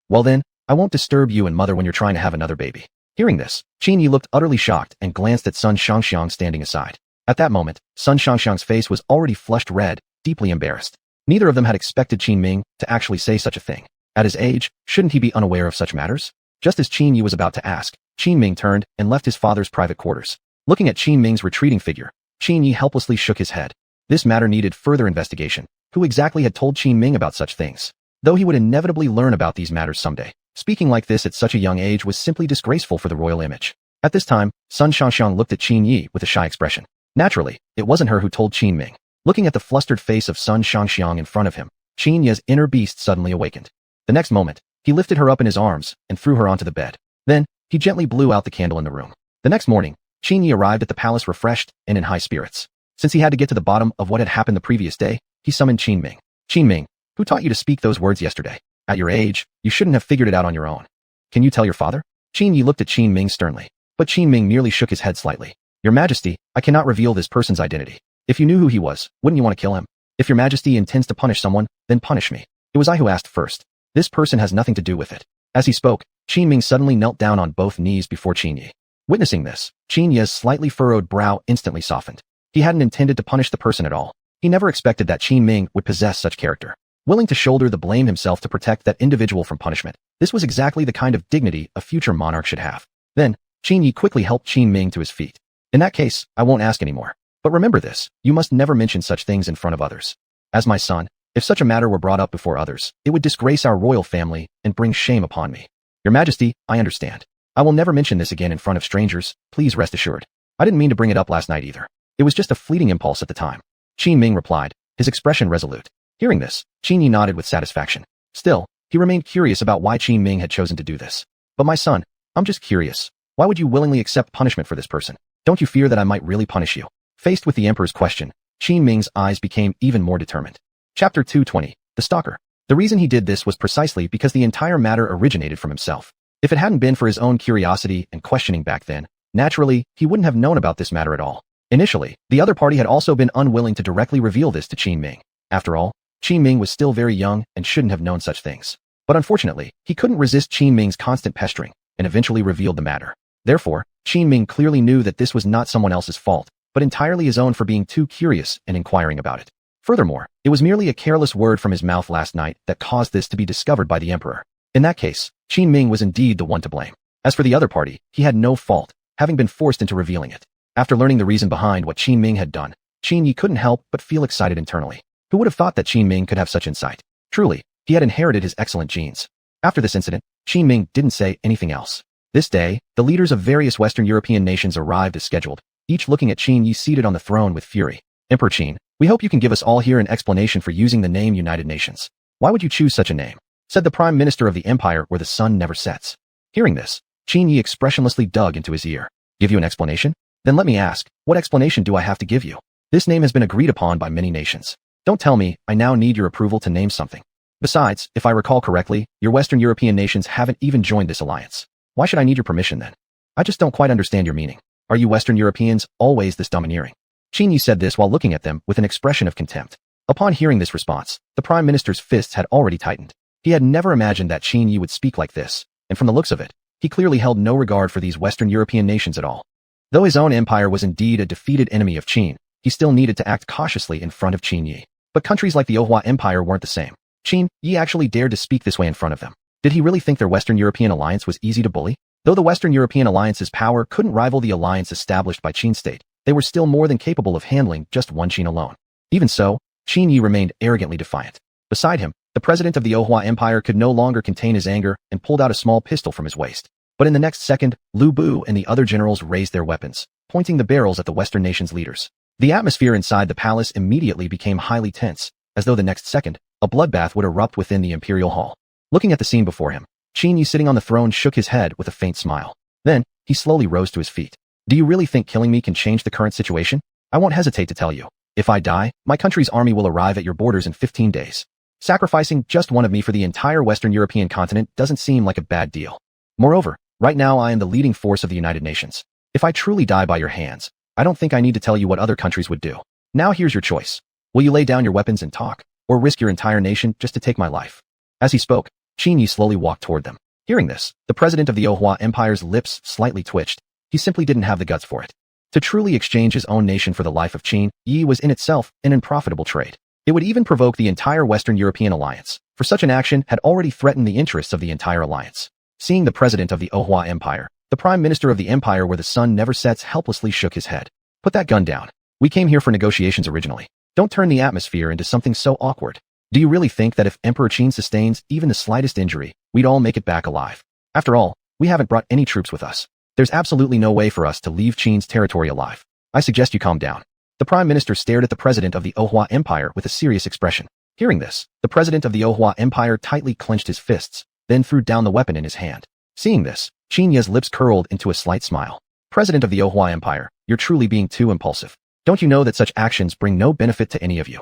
Well then, I won't disturb you and mother when you're trying to have another baby. Hearing this, Qin Yi looked utterly shocked and glanced at Sun Shangxiang standing aside. At that moment, Sun Shangxiang's face was already flushed red, deeply embarrassed. Neither of them had expected Qin Ming to actually say such a thing. At his age, shouldn't he be unaware of such matters? Just as Qin Yi was about to ask, Qin Ming turned and left his father's private quarters. Looking at Qin Ming's retreating figure, Qin Yi helplessly shook his head. This matter needed further investigation. Who exactly had told Qin Ming about such things? Though he would inevitably learn about these matters someday, speaking like this at such a young age was simply disgraceful for the royal image. At this time, Sun Shangxiang looked at Qin Yi with a shy expression. Naturally, it wasn't her who told Qin Ming. Looking at the flustered face of Sun Shangxiang in front of him, Qin Ye's inner beast suddenly awakened. The next moment, he lifted her up in his arms and threw her onto the bed. Then, he gently blew out the candle in the room. The next morning, Qin Yi arrived at the palace refreshed and in high spirits. Since he had to get to the bottom of what had happened the previous day, he summoned Qin Ming. Qin Ming, who taught you to speak those words yesterday? At your age, you shouldn't have figured it out on your own. Can you tell your father? Qin Yi looked at Qin Ming sternly, but Qin Ming merely shook his head slightly. Your Majesty, I cannot reveal this person's identity. If you knew who he was, wouldn't you want to kill him? If your Majesty intends to punish someone, then punish me. It was I who asked first. This person has nothing to do with it. As he spoke, Qin Ming suddenly knelt down on both knees before Qin Yi. Witnessing this, Qin Yi's slightly furrowed brow instantly softened. He hadn't intended to punish the person at all. He never expected that Qin Ming would possess such character. Willing to shoulder the blame himself to protect that individual from punishment. This was exactly the kind of dignity a future monarch should have. Then, Qin Yi quickly helped Qin Ming to his feet. In that case, I won't ask anymore. But remember this, you must never mention such things in front of others. As my son, if such a matter were brought up before others, it would disgrace our royal family and bring shame upon me. Your Majesty, I understand. I will never mention this again in front of strangers, please rest assured. I didn't mean to bring it up last night either. It was just a fleeting impulse at the time. Qin Ming replied, his expression resolute. Hearing this, Qin Yi nodded with satisfaction. Still, he remained curious about why Qin Ming had chosen to do this. But my son, I'm just curious. Why would you willingly accept punishment for this person? Don't you fear that I might really punish you? Faced with the emperor's question, Qin Ming's eyes became even more determined. Chapter 220, The Stalker. The reason he did this was precisely because the entire matter originated from himself. If it hadn't been for his own curiosity and questioning back then, naturally, he wouldn't have known about this matter at all. Initially, the other party had also been unwilling to directly reveal this to Qin Ming. After all, Qin Ming was still very young and shouldn't have known such things. But unfortunately, he couldn't resist Qin Ming's constant pestering, and eventually revealed the matter. Therefore, Qin Ming clearly knew that this was not someone else's fault, but entirely his own for being too curious and inquiring about it. Furthermore, it was merely a careless word from his mouth last night that caused this to be discovered by the emperor. In that case, Qin Ming was indeed the one to blame. As for the other party, he had no fault, having been forced into revealing it. After learning the reason behind what Qin Ming had done, Qin Yi couldn't help but feel excited internally. Who would have thought that Qin Ming could have such insight? Truly, he had inherited his excellent genes. After this incident, Qin Ming didn't say anything else. This day, the leaders of various Western European nations arrived as scheduled, each looking at Qin Yi seated on the throne with fury. Emperor Qin, We hope you can give us all here an explanation for using the name United Nations. Why would you choose such a name? Said the Prime Minister of the empire where the sun never sets. Hearing this, Qin Yi expressionlessly dug into his ear. Give you an explanation? Then let me ask, what explanation do I have to give you? This name has been agreed upon by many nations. Don't tell me, I now need your approval to name something. Besides, if I recall correctly, your Western European nations haven't even joined this alliance. Why should I need your permission then? I just don't quite understand your meaning. Are you Western Europeans always this domineering? Qin Yi said this while looking at them with an expression of contempt. Upon hearing this response, the Prime Minister's fists had already tightened. He had never imagined that Qin Yi would speak like this, and from the looks of it, he clearly held no regard for these Western European nations at all. Though his own empire was indeed a defeated enemy of Qin, he still needed to act cautiously in front of Qin Yi. But countries like the Ohua Empire weren't the same. Qin Yi actually dared to speak this way in front of them. Did he really think their Western European alliance was easy to bully? Though the Western European alliance's power couldn't rival the alliance established by Qin's state, they were still more than capable of handling just one Qin alone. Even so, Qin Yi remained arrogantly defiant. Beside him, the president of the Ohua Empire could no longer contain his anger and pulled out a small pistol from his waist. But in the next second, Lu Bu and the other generals raised their weapons, pointing the barrels at the Western nations' leaders. The atmosphere inside the palace immediately became highly tense, as though the next second, a bloodbath would erupt within the imperial hall. Looking at the scene before him, Qin Yi sitting on the throne shook his head with a faint smile. Then, he slowly rose to his feet. Do you really think killing me can change the current situation? I won't hesitate to tell you. If I die, my country's army will arrive at your borders in 15 days. Sacrificing just one of me for the entire Western European continent doesn't seem like a bad deal. Moreover, right now I am the leading force of the United Nations. If I truly die by your hands, I don't think I need to tell you what other countries would do. Now here's your choice. Will you lay down your weapons and talk, or risk your entire nation just to take my life? As he spoke, Qin Yi slowly walked toward them. Hearing this, the president of the Ohua Empire's lips slightly twitched. He simply didn't have the guts for it. To truly exchange his own nation for the life of Qin Yi was in itself an unprofitable trade. It would even provoke the entire Western European alliance, for such an action had already threatened the interests of the entire alliance. Seeing the president of the Ohua Empire, the prime minister of the empire where the sun never sets helplessly shook his head. Put that gun down. We came here for negotiations originally. Don't turn the atmosphere into something so awkward. Do you really think that if Emperor Qin sustains even the slightest injury, we'd all make it back alive? After all, we haven't brought any troops with us. There's absolutely no way for us to leave Qin's territory alive. I suggest you calm down. The prime minister stared at the president of the Ohua Empire with a serious expression. Hearing this, the president of the Ohua Empire tightly clenched his fists, then threw down the weapon in his hand. Seeing this, Qin Yi's lips curled into a slight smile. President of the Ohua Empire, you're truly being too impulsive. Don't you know that such actions bring no benefit to any of you?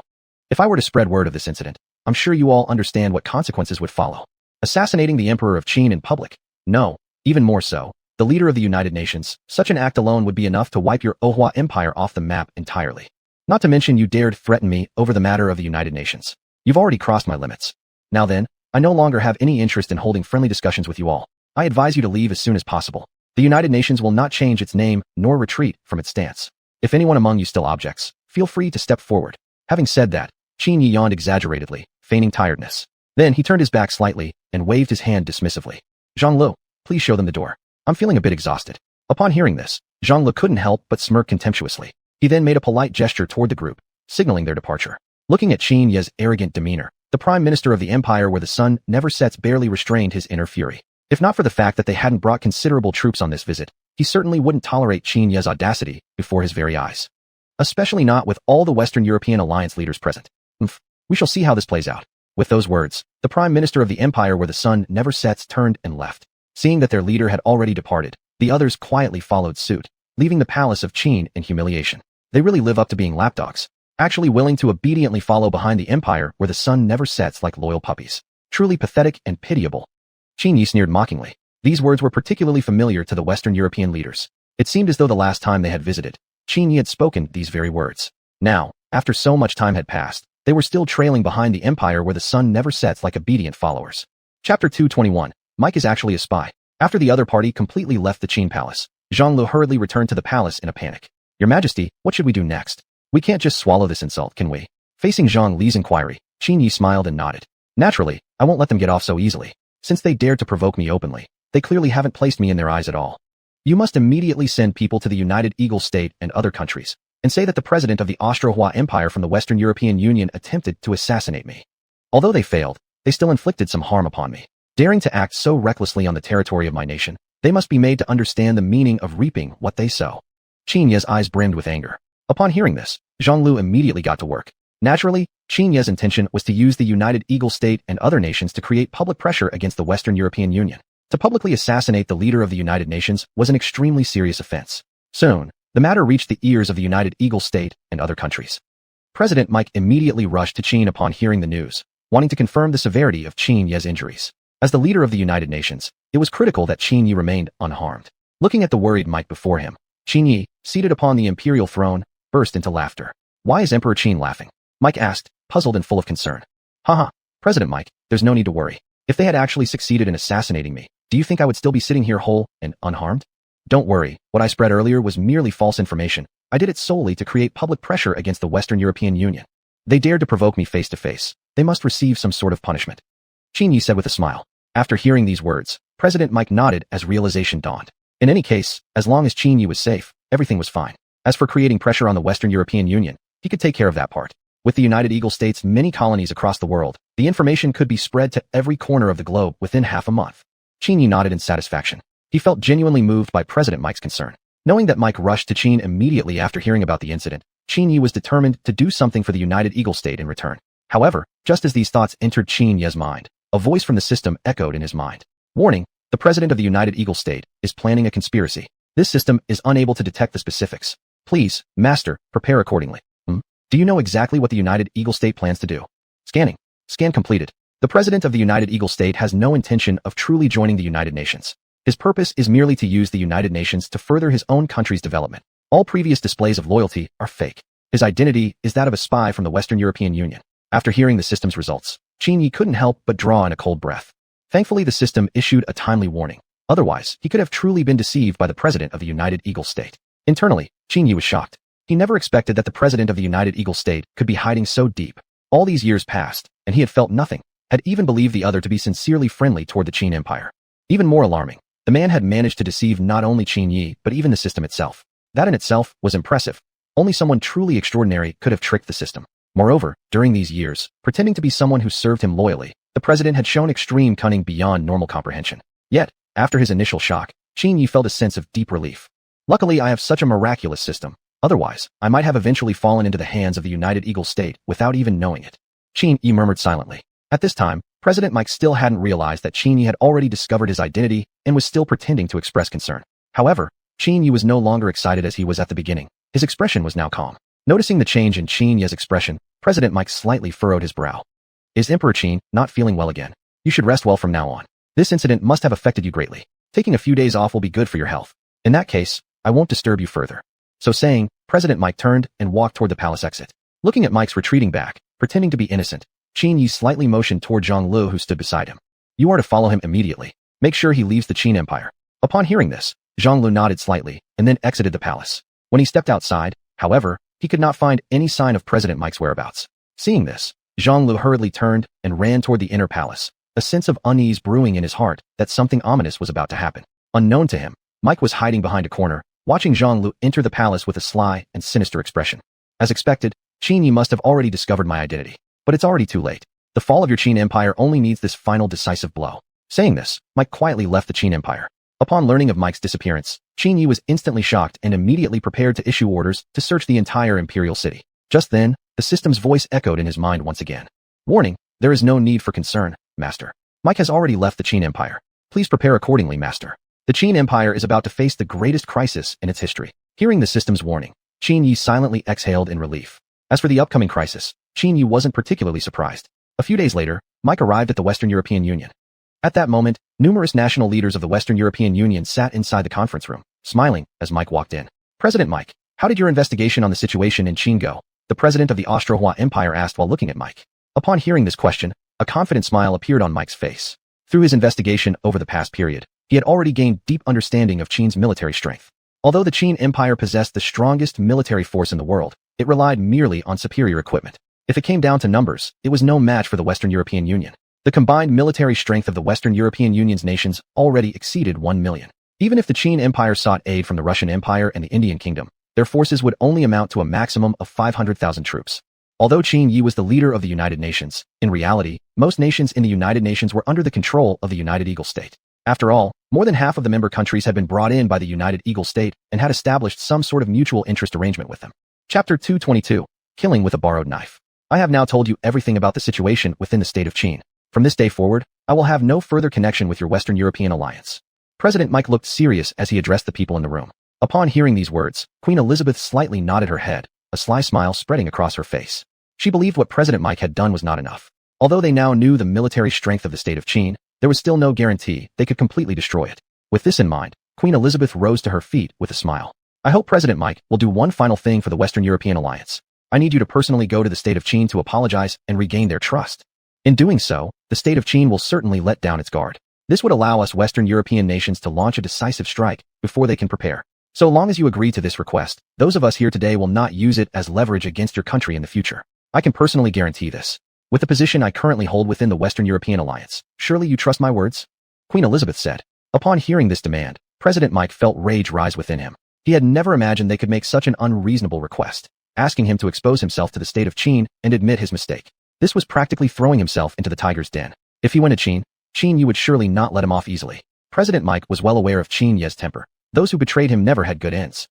If I were to spread word of this incident, I'm sure you all understand what consequences would follow. Assassinating the Emperor of Qin in public? No, even more so, the leader of the United Nations. Such an act alone would be enough to wipe your Ohua Empire off the map entirely. Not to mention you dared threaten me over the matter of the United Nations. You've already crossed my limits. Now then, I no longer have any interest in holding friendly discussions with you all. I advise you to leave as soon as possible. The United Nations will not change its name nor retreat from its stance. If anyone among you still objects, feel free to step forward. Having said that, Qin Yi yawned exaggeratedly, feigning tiredness. Then he turned his back slightly and waved his hand dismissively. Zhang Lu, please show them the door. I'm feeling a bit exhausted. Upon hearing this, Zhang Lu couldn't help but smirk contemptuously. He then made a polite gesture toward the group, signaling their departure. Looking at Qin Yi's arrogant demeanor, the prime minister of the empire where the sun never sets barely restrained his inner fury. If not for the fact that they hadn't brought considerable troops on this visit, he certainly wouldn't tolerate Qin Yi's audacity before his very eyes. Especially not with all the Western European alliance leaders present. We shall see how this plays out. With those words, the prime minister of the empire where the sun never sets turned and left. Seeing that their leader had already departed, the others quietly followed suit, leaving the palace of Qin in humiliation. They really live up to being lapdogs, actually willing to obediently follow behind the empire where the sun never sets like loyal puppies. Truly pathetic and pitiable. Qin Yi sneered mockingly. These words were particularly familiar to the Western European leaders. It seemed as though the last time they had visited, Qin Yi had spoken these very words. Now, after so much time had passed, they were still trailing behind the empire where the sun never sets like obedient followers. Chapter 221. Mike is actually a spy. After the other party completely left the Qin palace, Zhang Lu hurriedly returned to the palace in a panic. Your Majesty, what should we do next? We can't just swallow this insult, can we? Facing Zhang Li's inquiry, Qin Yi smiled and nodded. Naturally, I won't let them get off so easily. Since they dared to provoke me openly, they clearly haven't placed me in their eyes at all. You must immediately send people to the United Eagle State and other countries, and say that the president of the Austro-Hua Empire from the Western European Union attempted to assassinate me. Although they failed, they still inflicted some harm upon me. Daring to act so recklessly on the territory of my nation, they must be made to understand the meaning of reaping what they sow. Qin Yi's eyes brimmed with anger. Upon hearing this, Zhang Lu immediately got to work. Naturally, Qin Ye's intention was to use the United Eagle State and other nations to create public pressure against the Western European Union. To publicly assassinate the leader of the United Nations was an extremely serious offense. Soon, the matter reached the ears of the United Eagle State and other countries. President Mike immediately rushed to Qin upon hearing the news, wanting to confirm the severity of Qin Ye's injuries. As the leader of the United Nations, it was critical that Qin Ye remained unharmed. Looking at the worried Mike before him, Qin Ye, seated upon the imperial throne, burst into laughter. "Why is Emperor Qin laughing?" Mike asked, puzzled and full of concern. Haha, President Mike, there's no need to worry. If they had actually succeeded in assassinating me, do you think I would still be sitting here whole and unharmed? Don't worry, what I spread earlier was merely false information. I did it solely to create public pressure against the Western European Union. They dared to provoke me face to face. They must receive some sort of punishment. Qin Ye said with a smile. After hearing these words, President Mike nodded as realization dawned. In any case, as long as Qin Ye was safe, everything was fine. As for creating pressure on the Western European Union, he could take care of that part. With the United Eagle State's many colonies across the world, the information could be spread to every corner of the globe within half a month. Qin Ye nodded in satisfaction. He felt genuinely moved by President Mike's concern. Knowing that Mike rushed to Qin immediately after hearing about the incident, Qin Ye was determined to do something for the United Eagle State in return. However, just as these thoughts entered Qin Ye's mind, a voice from the system echoed in his mind. Warning, the President of the United Eagle State is planning a conspiracy. This system is unable to detect the specifics. Please, Master, prepare accordingly. Do you know exactly what the United Eagle State plans to do? Scanning. Scan completed. The President of the United Eagle State has no intention of truly joining the United Nations. His purpose is merely to use the United Nations to further his own country's development. All previous displays of loyalty are fake. His identity is that of a spy from the Western European Union. After hearing the system's results, Qin Ye couldn't help but draw in a cold breath. Thankfully, the system issued a timely warning. Otherwise, he could have truly been deceived by the President of the United Eagle State. Internally, Qin Ye was shocked. He never expected that the President of the United Eagle State could be hiding so deep. All these years passed, and he had felt nothing, had even believed the other to be sincerely friendly toward the Qin Empire. Even more alarming, the man had managed to deceive not only Qin Ye, but even the system itself. That in itself was impressive. Only someone truly extraordinary could have tricked the system. Moreover, during these years, pretending to be someone who served him loyally, the President had shown extreme cunning beyond normal comprehension. Yet, after his initial shock, Qin Ye felt a sense of deep relief. Luckily, I have such a miraculous system. Otherwise, I might have eventually fallen into the hands of the United Eagle State without even knowing it. Qin Ye murmured silently. At this time, President Mike still hadn't realized that Qin Ye had already discovered his identity and was still pretending to express concern. However, Qin Ye was no longer excited as he was at the beginning. His expression was now calm. Noticing the change in Qin Ye's expression, President Mike slightly furrowed his brow. Is Emperor Qin not feeling well again? You should rest well from now on. This incident must have affected you greatly. Taking a few days off will be good for your health. In that case, I won't disturb you further. So saying, President Mike turned and walked toward the palace exit. Looking at Mike's retreating back, pretending to be innocent, Qin Ye slightly motioned toward Zhang Lu, who stood beside him. You are to follow him immediately. Make sure he leaves the Qin Empire. Upon hearing this, Zhang Lu nodded slightly and then exited the palace. When he stepped outside, however, he could not find any sign of President Mike's whereabouts. Seeing this, Zhang Lu hurriedly turned and ran toward the inner palace, a sense of unease brewing in his heart that something ominous was about to happen. Unknown to him, Mike was hiding behind a corner, watching Zhang Lu enter the palace with a sly and sinister expression. As expected, Qin Ye must have already discovered my identity. But it's already too late. The fall of your Qin Empire only needs this final decisive blow. Saying this, Mike quietly left the Qin Empire. Upon learning of Mike's disappearance, Qin Ye was instantly shocked and immediately prepared to issue orders to search the entire imperial city. Just then, the system's voice echoed in his mind once again. Warning, there is no need for concern, Master. Mike has already left the Qin Empire. Please prepare accordingly, Master. The Qin Empire is about to face the greatest crisis in its history. Hearing the system's warning, Qin Ye silently exhaled in relief. As for the upcoming crisis, Qin Ye wasn't particularly surprised. A few days later, Mike arrived at the Western European Union. At that moment, numerous national leaders of the Western European Union sat inside the conference room, smiling as Mike walked in. President Mike, how did your investigation on the situation in Qin go? The president of the Austro-Hua Empire asked while looking at Mike. Upon hearing this question, a confident smile appeared on Mike's face. Through his investigation over the past period, he had already gained deep understanding of Qin's military strength. Although the Qin Empire possessed the strongest military force in the world, it relied merely on superior equipment. If it came down to numbers, it was no match for the Western European Union. The combined military strength of the Western European Union's nations already exceeded 1 million. Even if the Qin Empire sought aid from the Russian Empire and the Indian Kingdom, their forces would only amount to a maximum of 500,000 troops. Although Qin Ye was the leader of the United Nations, in reality, most nations in the United Nations were under the control of the United Eagle State. After all, more than half of the member countries had been brought in by the United Eagle State and had established some sort of mutual interest arrangement with them. Chapter 222. killing with a borrowed knife. I have now told you everything about the situation within the state of Qin. From this day forward, I will have no further connection with your Western European alliance. President Mike looked serious as he addressed the people in the room. Upon hearing these words, Queen Elizabeth slightly nodded her head, a sly smile spreading across her face. She believed what President Mike had done was not enough. Although they now knew the military strength of the state of Qin, there was still no guarantee they could completely destroy it. With this in mind, Queen Elizabeth rose to her feet with a smile. I hope President Mike will do one final thing for the Western European alliance. I need you to personally go to the state of Qin to apologize and regain their trust. In doing so, the state of Qin will certainly let down its guard. This would allow us Western European nations to launch a decisive strike before they can prepare. So long as you agree to this request, those of us here today will not use it as leverage against your country in the future. I can personally guarantee this. With the position I currently hold within the Western European alliance, surely you trust my words? Queen Elizabeth said. Upon hearing this demand, President Mike felt rage rise within him. He had never imagined they could make such an unreasonable request, asking him to expose himself to the state of Qin and admit his mistake. This was practically throwing himself into the tiger's den. If he went to Qin Yi would surely not let him off easily. President Mike was well aware of Qin Yi's temper. Those who betrayed him never had good ends.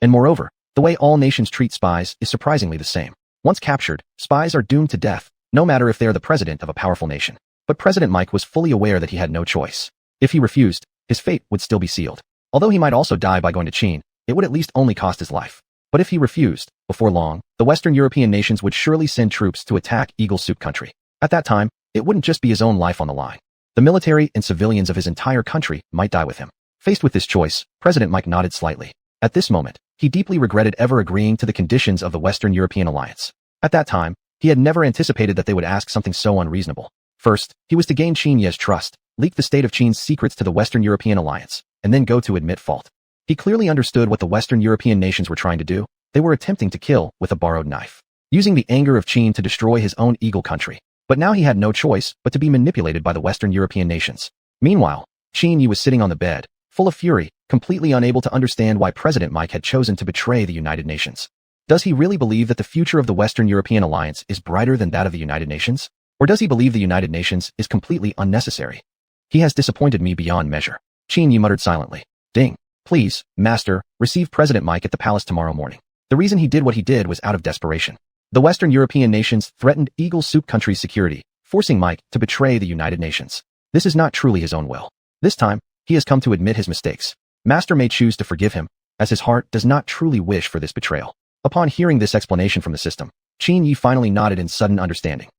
And moreover, the way all nations treat spies is surprisingly the same. Once captured, spies are doomed to death, no matter if they are the president of a powerful nation. But President Mike was fully aware that he had no choice. If he refused, his fate would still be sealed. Although he might also die by going to Qin, it would at least only cost his life. But if he refused, before long, the Western European nations would surely send troops to attack Eagle Soup country. At that time, it wouldn't just be his own life on the line. The military and civilians of his entire country might die with him. Faced with this choice, President Mike nodded slightly. At this moment, he deeply regretted ever agreeing to the conditions of the Western European alliance. At that time, he had never anticipated that they would ask something so unreasonable. First, he was to gain Qin Yi's trust, leak the state of Qin's secrets to the Western European alliance, and then go to admit fault. He clearly understood what the Western European nations were trying to do. They were attempting to kill with a borrowed knife, using the anger of Qin to destroy his own eagle country. But now he had no choice but to be manipulated by the Western European nations. Meanwhile, Qin Yi was sitting on the bed, full of fury, completely unable to understand why President Mike had chosen to betray the United Nations. Does he really believe that the future of the Western European alliance is brighter than that of the United Nations? Or does he believe the United Nations is completely unnecessary? He has disappointed me beyond measure. Qin Yi muttered silently. Ding. Please, Master, receive President Mike at the palace tomorrow morning. The reason he did what he did was out of desperation. The Western European nations threatened Eagle Soup country's security, forcing Mike to betray the United Nations. This is not truly his own will. This time, he has come to admit his mistakes. Master may choose to forgive him, as his heart does not truly wish for this betrayal. Upon hearing this explanation from the system, Qin Yi finally nodded in sudden understanding.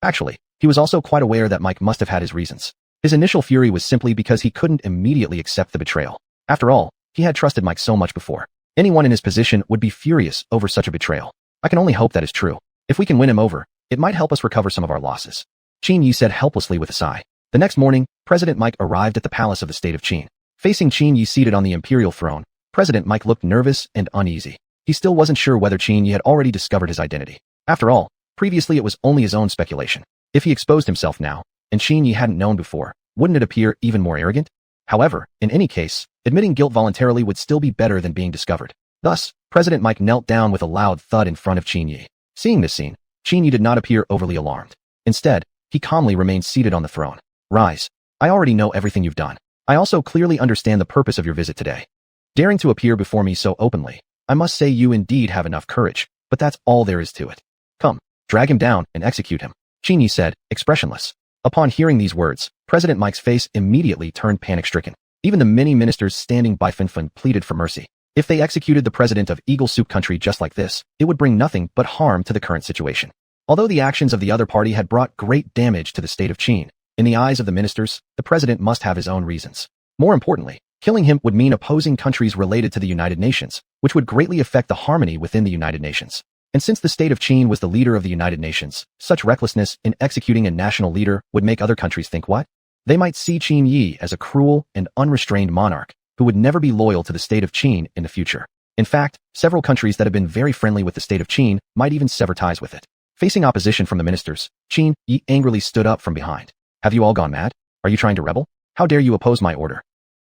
Actually, he was also quite aware that Mike must have had his reasons. His initial fury was simply because he couldn't immediately accept the betrayal. After all, he had trusted Mike so much before. Anyone in his position would be furious over such a betrayal. I can only hope that is true. If we can win him over, it might help us recover some of our losses. Qin Yi said helplessly with a sigh. The next morning, President Mike arrived at the palace of the state of Qin. Facing Qin Yi seated on the imperial throne, President Mike looked nervous and uneasy. He still wasn't sure whether Qin Yi had already discovered his identity. After all, previously it was only his own speculation. If he exposed himself now, and Qin Yi hadn't known before, wouldn't it appear even more arrogant? However, in any case, admitting guilt voluntarily would still be better than being discovered. Thus, President Mike knelt down with a loud thud in front of Qin Yi. Seeing this scene, Qin Yi did not appear overly alarmed. Instead, he calmly remained seated on the throne. Rise. I already know everything you've done. I also clearly understand the purpose of your visit today. Daring to appear before me so openly, I must say you indeed have enough courage, but that's all there is to it. Come, drag him down and execute him, Qin Yi said, expressionless. Upon hearing these words, President Mike's face immediately turned panic-stricken. Even the many ministers standing by Fin pleaded for mercy. If they executed the president of Eagle Soup country just like this, it would bring nothing but harm to the current situation. Although the actions of the other party had brought great damage to the state of Qin, in the eyes of the ministers, the president must have his own reasons. More importantly, killing him would mean opposing countries related to the United Nations, which would greatly affect the harmony within the United Nations. And since the state of Qin was the leader of the United Nations, such recklessness in executing a national leader would make other countries think what? They might see Qin Yi as a cruel and unrestrained monarch who would never be loyal to the state of Qin in the future. In fact, several countries that have been very friendly with the state of Qin might even sever ties with it. Facing opposition from the ministers, Qin Yi angrily stood up from behind. Have you all gone mad? Are you trying to rebel? How dare you oppose my order?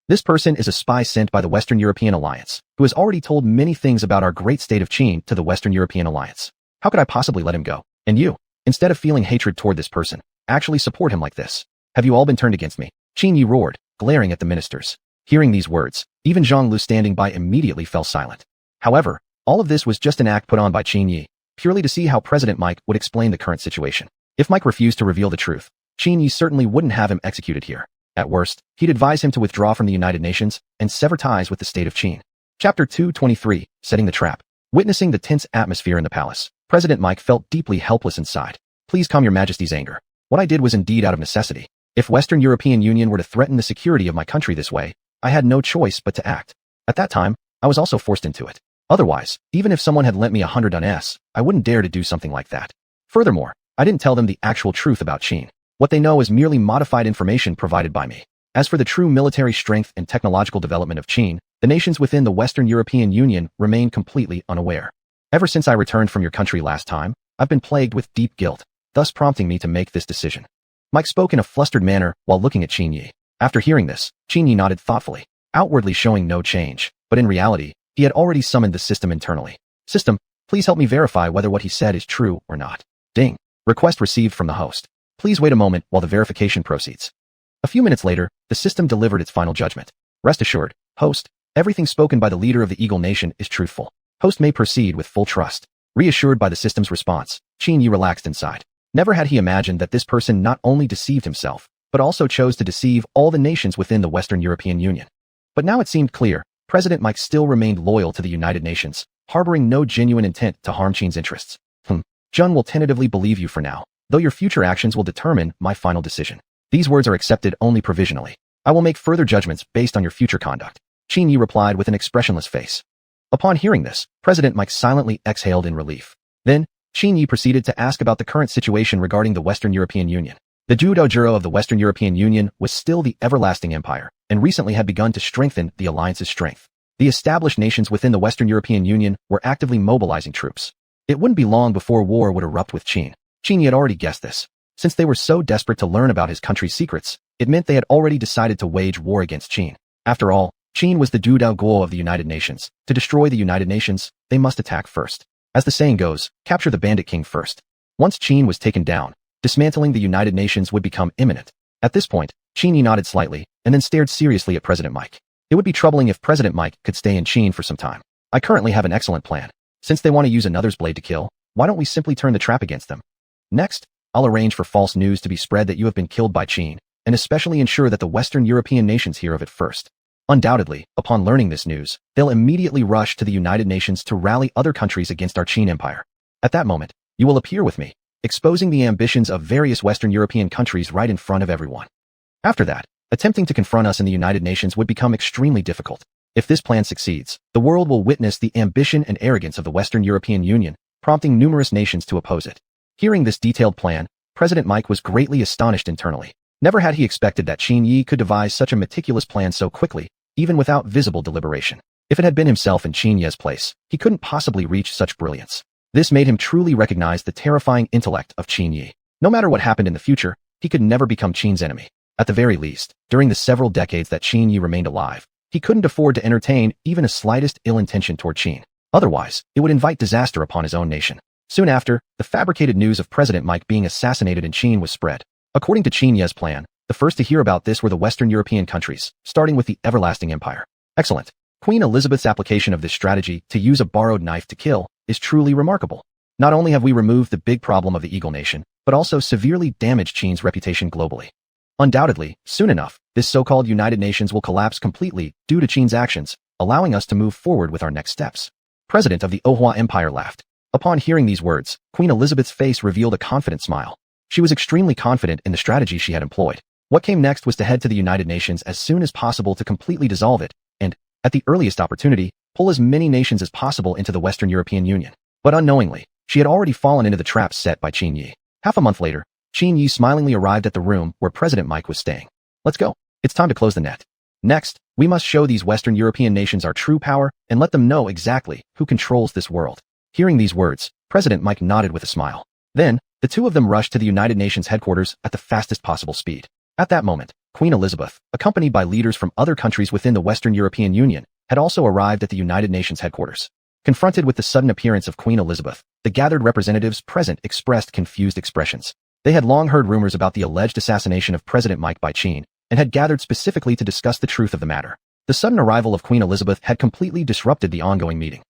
This person is a spy sent by the Western European Alliance, who has already told many things about our great state of Qin to the Western European Alliance. How could I possibly let him go? And you, instead of feeling hatred toward this person, actually support him like this? Have you all been turned against me? Qin Yi roared, glaring at the ministers. Hearing these words, even Zhang Lu standing by immediately fell silent. However, all of this was just an act put on by Qin Yi. purely to see how President Mike would explain the current situation. If Mike refused to reveal the truth, Qin Yi certainly wouldn't have him executed here. At worst, he'd advise him to withdraw from the United Nations and sever ties with the state of Qin. Chapter 223, Setting the Trap. Witnessing the tense atmosphere in the palace, President Mike felt deeply helpless inside. Please calm your majesty's anger. What I did was indeed out of necessity. If Western European Union were to threaten the security of my country this way, I had no choice but to act. At that time, I was also forced into it. Otherwise, even if someone had lent me 100 US, I wouldn't dare to do something like that. Furthermore, I didn't tell them the actual truth about Qin. What they know is merely modified information provided by me. As for the true military strength and technological development of Qin, the nations within the Western European Union remain completely unaware. Ever since I returned from your country last time, I've been plagued with deep guilt, thus prompting me to make this decision. Mike spoke in a flustered manner while looking at Qin Yi. After hearing this, Qin Yi nodded thoughtfully, outwardly showing no change, but in reality, he had already summoned the system internally. System, please help me verify whether what he said is true or not. Ding. Request received from the host. Please wait a moment while the verification proceeds. A few minutes later, the system delivered its final judgment. Rest assured, host, everything spoken by the leader of the Eagle Nation is truthful. Host may proceed with full trust. Reassured by the system's response, Qin Yi relaxed inside. Never had he imagined that this person not only deceived himself, but also chose to deceive all the nations within the Western European Union. But now it seemed clear, President Mike still remained loyal to the United Nations, harboring no genuine intent to harm Qin's interests. Jun will tentatively believe you for now, though your future actions will determine my final decision. These words are accepted only provisionally. I will make further judgments based on your future conduct. Qin Yi replied with an expressionless face. Upon hearing this, President Mike silently exhaled in relief. Then, Qin Yi proceeded to ask about the current situation regarding the Western European Union. The Juro of the Western European Union was still the everlasting empire, and recently had begun to strengthen the alliance's strength. The established nations within the Western European Union were actively mobilizing troops. It wouldn't be long before war would erupt with Qin. Qin Yi had already guessed this. Since they were so desperate to learn about his country's secrets, it meant they had already decided to wage war against Qin. After all, Qin was the Guo of the United Nations. To destroy the United Nations, they must attack first. As the saying goes, capture the bandit king first. Once Qin was taken down, dismantling the United Nations would become imminent. At this point, Qin Yi nodded slightly, and then stared seriously at President Mike. It would be troubling if President Mike could stay in Qin for some time. I currently have an excellent plan. Since they want to use another's blade to kill, why don't we simply turn the trap against them? Next, I'll arrange for false news to be spread that you have been killed by Qin, and especially ensure that the Western European nations hear of it first. Undoubtedly, upon learning this news, they'll immediately rush to the United Nations to rally other countries against our Qin Empire. At that moment, you will appear with me, exposing the ambitions of various Western European countries right in front of everyone. After that, attempting to confront us in the United Nations would become extremely difficult. If this plan succeeds, the world will witness the ambition and arrogance of the Western European Union, prompting numerous nations to oppose it. Hearing this detailed plan, President Mike was greatly astonished internally. Never had he expected that Qin Yi could devise such a meticulous plan so quickly, even without visible deliberation. If it had been himself in Qin Ye's place, he couldn't possibly reach such brilliance. This made him truly recognize the terrifying intellect of Qin Yi. No matter what happened in the future, he could never become Qin's enemy. At the very least, during the several decades that Qin Yi remained alive, he couldn't afford to entertain even a slightest ill intention toward Qin. Otherwise, it would invite disaster upon his own nation. Soon after, the fabricated news of President Mike being assassinated in Qin was spread. According to Qin Ye's plan, the first to hear about this were the Western European countries, starting with the everlasting empire. Excellent. Queen Elizabeth's application of this strategy to use a borrowed knife to kill is truly remarkable. Not only have we removed the big problem of the Eagle Nation, but also severely damaged Qin's reputation globally. Undoubtedly, soon enough, this so-called United Nations will collapse completely due to Qin's actions, allowing us to move forward with our next steps. President of the Ohua Empire laughed. Upon hearing these words, Queen Elizabeth's face revealed a confident smile. She was extremely confident in the strategy she had employed. What came next was to head to the United Nations as soon as possible to completely dissolve it, and, at the earliest opportunity, pull as many nations as possible into the Western European Union. But unknowingly, she had already fallen into the trap set by Qin Yi. Half a month later, Qin Yi smilingly arrived at the room where President Mike was staying. Let's go. It's time to close the net. Next, we must show these Western European nations our true power and let them know exactly who controls this world. Hearing these words, President Mike nodded with a smile. Then, the two of them rushed to the United Nations headquarters at the fastest possible speed. At that moment, Queen Elizabeth, accompanied by leaders from other countries within the Western European Union, had also arrived at the United Nations headquarters. Confronted with the sudden appearance of Queen Elizabeth, the gathered representatives present expressed confused expressions. They had long heard rumors about the alleged assassination of President Mike by Qin, and had gathered specifically to discuss the truth of the matter. The sudden arrival of Queen Elizabeth had completely disrupted the ongoing meeting.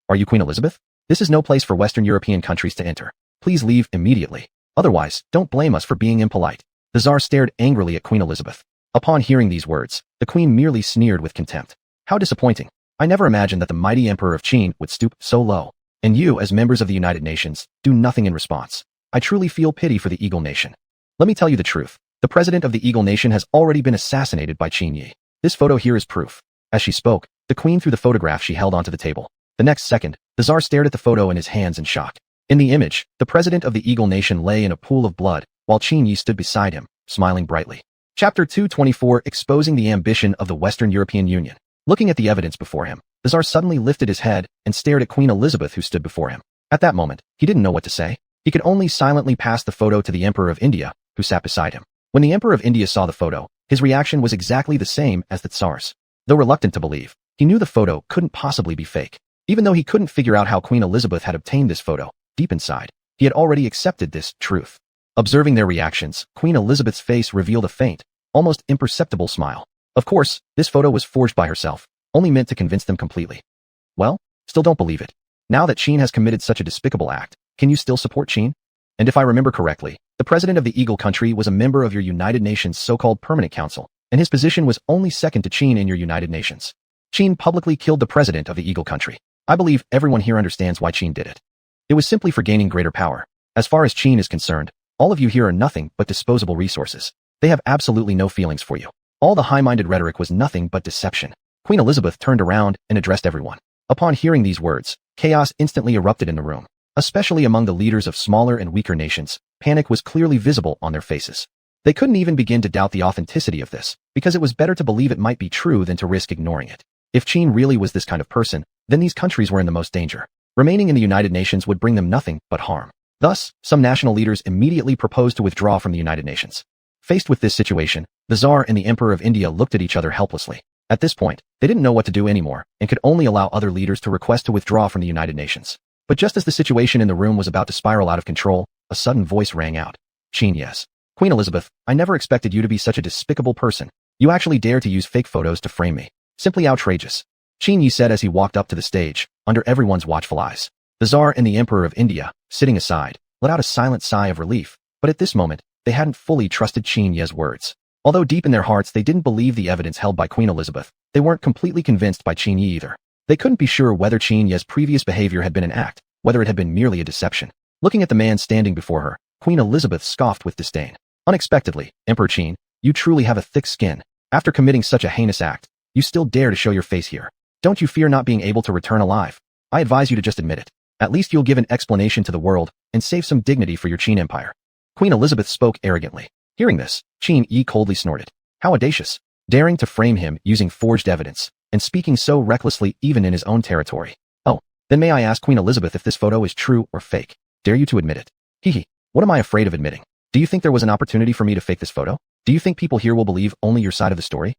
Are you Queen Elizabeth? This is no place for Western European countries to enter. Please leave immediately. Otherwise, don't blame us for being impolite. The Tsar stared angrily at Queen Elizabeth. Upon hearing these words, the Queen merely sneered with contempt. How disappointing. I never imagined that the mighty Emperor of Qin would stoop so low. And you, as members of the United Nations, do nothing in response. I truly feel pity for the Eagle Nation. Let me tell you the truth. The president of the Eagle Nation has already been assassinated by Qin Yi. This photo here is proof. As she spoke, the Queen threw the photograph she held onto the table. The next second, the Tsar stared at the photo in his hands in shock. In the image, the president of the Eagle Nation lay in a pool of blood, while Qin Yi stood beside him, smiling brightly. Chapter 224 Exposing the Ambition of the Western European Union. Looking at the evidence before him, the Tsar suddenly lifted his head and stared at Queen Elizabeth who stood before him. At that moment, he didn't know what to say. He could only silently pass the photo to the Emperor of India, who sat beside him. When the Emperor of India saw the photo, his reaction was exactly the same as the Tsar's. Though reluctant to believe, he knew the photo couldn't possibly be fake. Even though he couldn't figure out how Queen Elizabeth had obtained this photo, deep inside, he had already accepted this truth. Observing their reactions, Queen Elizabeth's face revealed a faint, almost imperceptible smile. Of course, this photo was forged by herself, only meant to convince them completely. Well, still don't believe it. Now that Qin has committed such a despicable act, can you still support Qin? And if I remember correctly, the president of the Eagle country was a member of your United Nations so-called Permanent Council, and his position was only second to Qin in your United Nations. Qin publicly killed the president of the Eagle country. I believe everyone here understands why Qin did it. It was simply for gaining greater power. As far as Qin is concerned, all of you here are nothing but disposable resources. They have absolutely no feelings for you. All the high-minded rhetoric was nothing but deception. Queen Elizabeth turned around and addressed everyone. Upon hearing these words, chaos instantly erupted in the room. Especially among the leaders of smaller and weaker nations, panic was clearly visible on their faces. They couldn't even begin to doubt the authenticity of this, because it was better to believe it might be true than to risk ignoring it. If Qin really was this kind of person, then these countries were in the most danger. Remaining in the United Nations would bring them nothing but harm. Thus, some national leaders immediately proposed to withdraw from the United Nations. Faced with this situation, the Tsar and the Emperor of India looked at each other helplessly. At this point, they didn't know what to do anymore, and could only allow other leaders to request to withdraw from the United Nations. But just as the situation in the room was about to spiral out of control, a sudden voice rang out. Qin, yes. Queen Elizabeth, I never expected you to be such a despicable person. You actually dare to use fake photos to frame me. Simply outrageous. Qin Yi said as he walked up to the stage, under everyone's watchful eyes. The Tsar and the Emperor of India, sitting aside, let out a silent sigh of relief, but at this moment, they hadn't fully trusted Qin Yi's words. Although deep in their hearts they didn't believe the evidence held by Queen Elizabeth, they weren't completely convinced by Qin Yi either. They couldn't be sure whether Qin Yi's previous behavior had been an act, whether it had been merely a deception. Looking at the man standing before her, Queen Elizabeth scoffed with disdain. Unexpectedly, Emperor Qin, you truly have a thick skin. After committing such a heinous act, you still dare to show your face here. Don't you fear not being able to return alive? I advise you to just admit it. At least you'll give an explanation to the world, and save some dignity for your Qin Empire. Queen Elizabeth spoke arrogantly. Hearing this, Qin Yi coldly snorted. How audacious. Daring to frame him using forged evidence, and speaking so recklessly even in his own territory. Oh, then may I ask Queen Elizabeth if this photo is true or fake? Dare you to admit it? Hee. What am I afraid of admitting? Do you think there was an opportunity for me to fake this photo? Do you think people here will believe only your side of the story?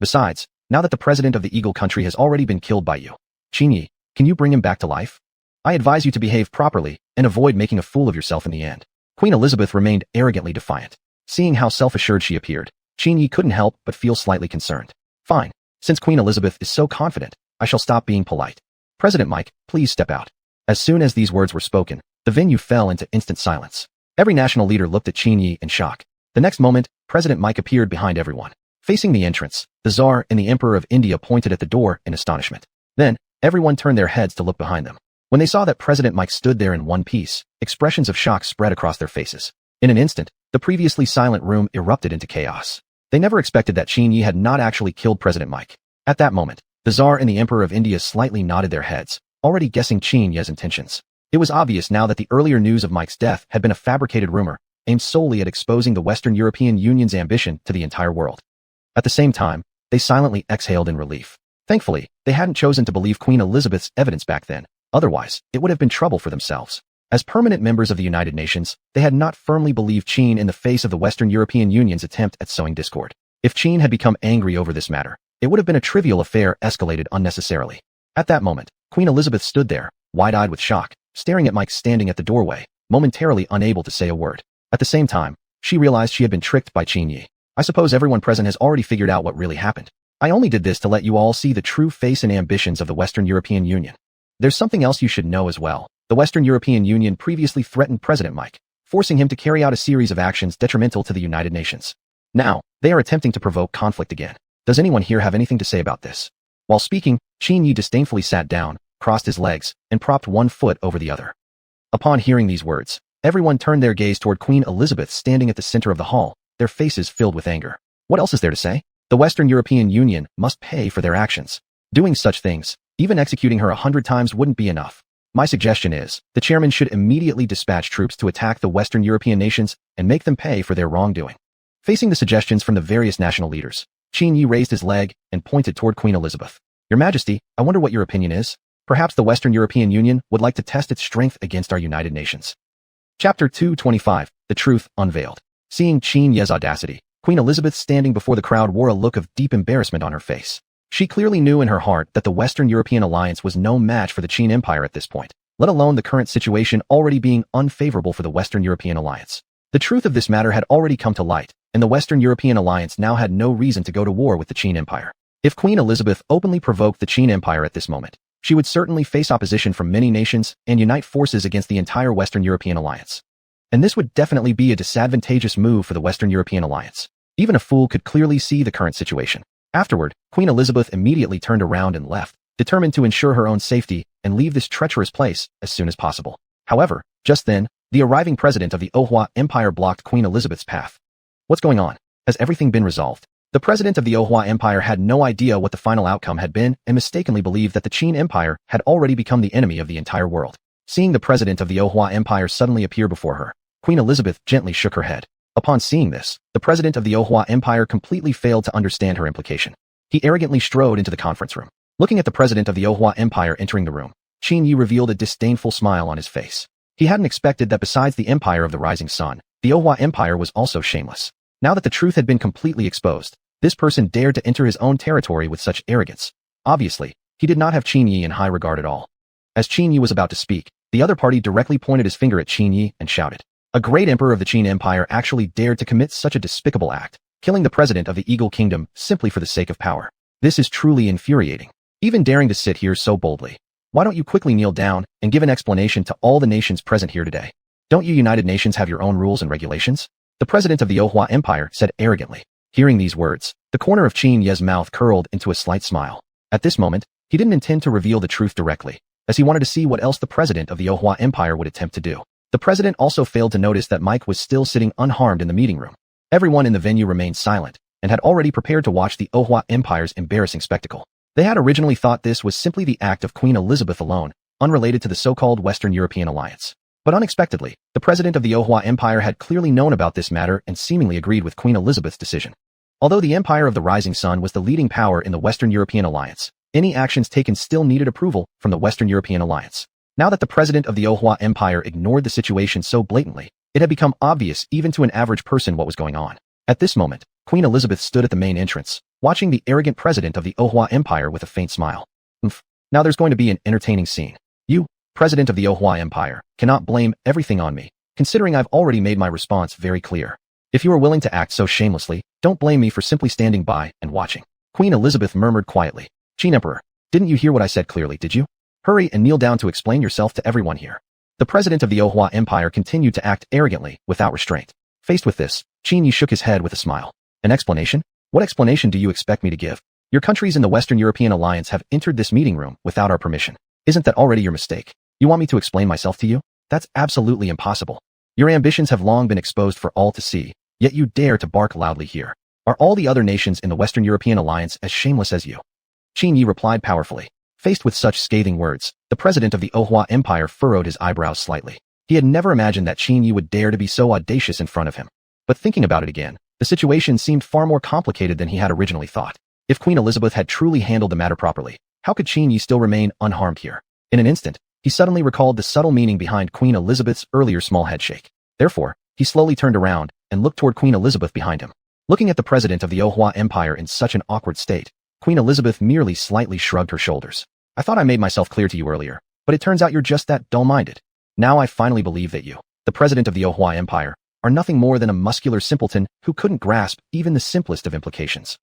Besides, now that the president of the Eagle country has already been killed by you, Qin Yi, can you bring him back to life? I advise you to behave properly and avoid making a fool of yourself in the end. Queen Elizabeth remained arrogantly defiant. Seeing how self-assured she appeared, Qin Yi couldn't help but feel slightly concerned. Fine. Since Queen Elizabeth is so confident, I shall stop being polite. President Mike, please step out. As soon as these words were spoken, the venue fell into instant silence. Every national leader looked at Qin Yi in shock. The next moment, President Mike appeared behind everyone. Facing the entrance, the Tsar and the Emperor of India pointed at the door in astonishment. Then, everyone turned their heads to look behind them. When they saw that President Mike stood there in one piece, expressions of shock spread across their faces. In an instant, the previously silent room erupted into chaos. They never expected that Qin Yi had not actually killed President Mike. At that moment, the Tsar and the Emperor of India slightly nodded their heads, already guessing Qin Yi's intentions. It was obvious now that the earlier news of Mike's death had been a fabricated rumor, aimed solely at exposing the Western European Union's ambition to the entire world. At the same time, they silently exhaled in relief. Thankfully, they hadn't chosen to believe Queen Elizabeth's evidence back then. Otherwise, it would have been trouble for themselves. As permanent members of the United Nations, they had not firmly believed Qin in the face of the Western European Union's attempt at sowing discord. If Qin had become angry over this matter, it would have been a trivial affair escalated unnecessarily. At that moment, Queen Elizabeth stood there, wide-eyed with shock, staring at Mike standing at the doorway, momentarily unable to say a word. At the same time, she realized she had been tricked by Qin Yi. I suppose everyone present has already figured out what really happened. I only did this to let you all see the true face and ambitions of the Western European Union. There's something else you should know as well. The Western European Union previously threatened President Mike, forcing him to carry out a series of actions detrimental to the United Nations. Now, they are attempting to provoke conflict again. Does anyone here have anything to say about this? While speaking, Qin Yi disdainfully sat down, crossed his legs, and propped one foot over the other. Upon hearing these words, everyone turned their gaze toward Queen Elizabeth standing at the center of the hall, their faces filled with anger. What else is there to say? The Western European Union must pay for their actions. Doing such things, even executing her 100 times wouldn't be enough. My suggestion is, the chairman should immediately dispatch troops to attack the Western European nations and make them pay for their wrongdoing. Facing the suggestions from the various national leaders, Qin Yi raised his leg and pointed toward Queen Elizabeth. Your Majesty, I wonder what your opinion is. Perhaps the Western European Union would like to test its strength against our United Nations. Chapter 225, The Truth Unveiled. Seeing Qin Yi's audacity, Queen Elizabeth standing before the crowd wore a look of deep embarrassment on her face. She clearly knew in her heart that the Western European alliance was no match for the Qin Empire at this point, let alone the current situation already being unfavorable for the Western European alliance. The truth of this matter had already come to light, and the Western European alliance now had no reason to go to war with the Qin Empire. If Queen Elizabeth openly provoked the Qin Empire at this moment, she would certainly face opposition from many nations and unite forces against the entire Western European alliance. And this would definitely be a disadvantageous move for the Western European alliance. Even a fool could clearly see the current situation. Afterward, Queen Elizabeth immediately turned around and left, determined to ensure her own safety and leave this treacherous place as soon as possible. However, just then, the arriving president of the Ohwa Empire blocked Queen Elizabeth's path. What's going on? Has everything been resolved? The president of the Ohwa Empire had no idea what the final outcome had been and mistakenly believed that the Qin Empire had already become the enemy of the entire world. Seeing the president of the Ohwa Empire suddenly appear before her, Queen Elizabeth gently shook her head. Upon seeing this, the president of the Ohwa Empire completely failed to understand her implication. He arrogantly strode into the conference room. Looking at the president of the Ohwa Empire entering the room, Qin Yi revealed a disdainful smile on his face. He hadn't expected that besides the empire of the rising sun, the Ohwa Empire was also shameless. Now that the truth had been completely exposed, this person dared to enter his own territory with such arrogance. Obviously, he did not have Qin Yi in high regard at all. As Qin Yi was about to speak, the other party directly pointed his finger at Qin Yi and shouted, "A great emperor of the Qin Empire actually dared to commit such a despicable act, killing the president of the Eagle Kingdom simply for the sake of power. This is truly infuriating. Even daring to sit here so boldly. Why don't you quickly kneel down and give an explanation to all the nations present here today? Don't you United Nations have your own rules and regulations?" The president of the Ohwa Empire said arrogantly. Hearing these words, the corner of Qin Yi's mouth curled into a slight smile. At this moment, he didn't intend to reveal the truth directly, as he wanted to see what else the president of the Ohwa Empire would attempt to do. The president also failed to notice that Mike was still sitting unharmed in the meeting room. Everyone in the venue remained silent, and had already prepared to watch the Ohwa Empire's embarrassing spectacle. They had originally thought this was simply the act of Queen Elizabeth alone, unrelated to the so-called Western European alliance. But unexpectedly, the president of the Ohwa Empire had clearly known about this matter and seemingly agreed with Queen Elizabeth's decision. Although the Empire of the Rising Sun was the leading power in the Western European alliance, any actions taken still needed approval from the Western European alliance. Now that the president of the Ohwa Empire ignored the situation so blatantly, it had become obvious even to an average person what was going on. At this moment, Queen Elizabeth stood at the main entrance, watching the arrogant president of the Ohwa Empire with a faint smile. Now there's going to be an entertaining scene. You, president of the Ohwa Empire, cannot blame everything on me, considering I've already made my response very clear. If you are willing to act so shamelessly, don't blame me for simply standing by and watching. Queen Elizabeth murmured quietly. Qin Emperor, didn't you hear what I said clearly, did you? Hurry and kneel down to explain yourself to everyone here. The president of the Ohwa Empire continued to act arrogantly, without restraint. Faced with this, Qin Yi shook his head with a smile. An explanation? What explanation do you expect me to give? Your countries in the Western European alliance have entered this meeting room without our permission. Isn't that already your mistake? You want me to explain myself to you? That's absolutely impossible. Your ambitions have long been exposed for all to see, yet you dare to bark loudly here. Are all the other nations in the Western European alliance as shameless as you? Qin Yi replied powerfully. Faced with such scathing words, the president of the Ohwa Empire furrowed his eyebrows slightly. He had never imagined that Qin Yi would dare to be so audacious in front of him. But thinking about it again, the situation seemed far more complicated than he had originally thought. If Queen Elizabeth had truly handled the matter properly, how could Qin Yi still remain unharmed here? In an instant, he suddenly recalled the subtle meaning behind Queen Elizabeth's earlier small headshake. Therefore, he slowly turned around and looked toward Queen Elizabeth behind him. Looking at the president of the Ohwa Empire in such an awkward state, Queen Elizabeth merely slightly shrugged her shoulders. I thought I made myself clear to you earlier, but it turns out you're just that dull-minded. Now I finally believe that you, the president of the Ohwa Empire, are nothing more than a muscular simpleton who couldn't grasp even the simplest of implications.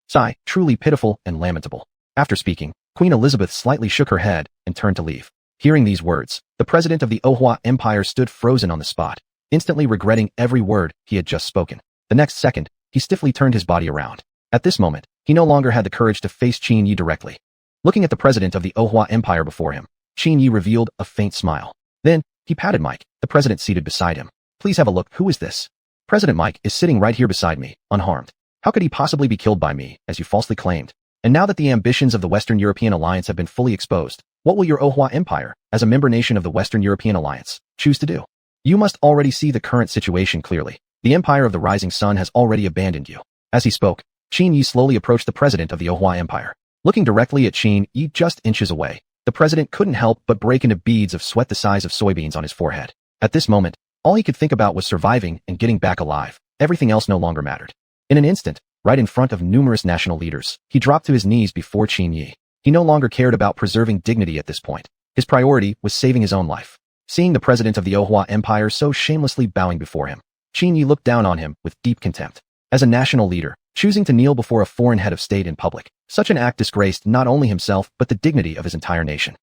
Sigh, truly pitiful and lamentable. After speaking, Queen Elizabeth slightly shook her head and turned to leave. Hearing these words, the president of the Ohwa Empire stood frozen on the spot, instantly regretting every word he had just spoken. The next second, he stiffly turned his body around. At this moment, he no longer had the courage to face Qin Yi directly. Looking at the president of the Ohwa Empire before him, Qin Yi revealed a faint smile. Then, he patted Mike, the president seated beside him. Please have a look. Who is this? President Mike is sitting right here beside me, unharmed. How could he possibly be killed by me, as you falsely claimed? And now that the ambitions of the Western European Alliance have been fully exposed, what will your Ohwa Empire, as a member nation of the Western European Alliance, choose to do? You must already see the current situation clearly. The Empire of the Rising Sun has already abandoned you. As he spoke, Qin Yi slowly approached the president of the Ohwa Empire. Looking directly at Qin Yi just inches away, the president couldn't help but break into beads of sweat the size of soybeans on his forehead. At this moment, all he could think about was surviving and getting back alive. Everything else no longer mattered. In an instant, right in front of numerous national leaders, he dropped to his knees before Qin Yi. He no longer cared about preserving dignity at this point. His priority was saving his own life. Seeing the president of the Ohwa Empire so shamelessly bowing before him, Qin Yi looked down on him with deep contempt. As a national leader, choosing to kneel before a foreign head of state in public, such an act disgraced not only himself but the dignity of his entire nation.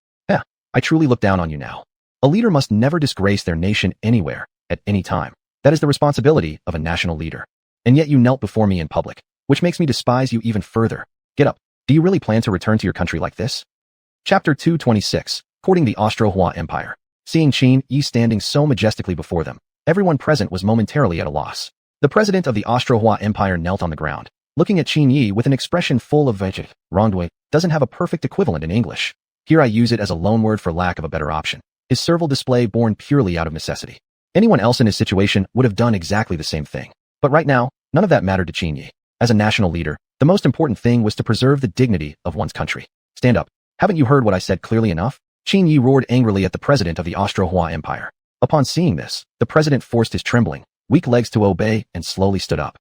I truly look down on you now. A leader must never disgrace their nation anywhere, at any time. That is the responsibility of a national leader. And yet you knelt before me in public, which makes me despise you even further. Get up. Do you really plan to return to your country like this? Chapter 226, Courting the Austro-Hua Empire. Seeing Qin Yi standing so majestically before them, everyone present was momentarily at a loss. The president of the Austro-Hua Empire knelt on the ground, looking at Qin Yi with an expression full of vegetative. Rongdui doesn't have a perfect equivalent in English. Here I use it as a loanword for lack of a better option. His servile display born purely out of necessity. Anyone else in his situation would have done exactly the same thing. But right now, none of that mattered to Qin Yi. As a national leader, the most important thing was to preserve the dignity of one's country. Stand up. Haven't you heard what I said clearly enough? Qin Yi roared angrily at the president of the Austro-Hua Empire. Upon seeing this, the president forced his trembling, weak legs to obey and slowly stood up.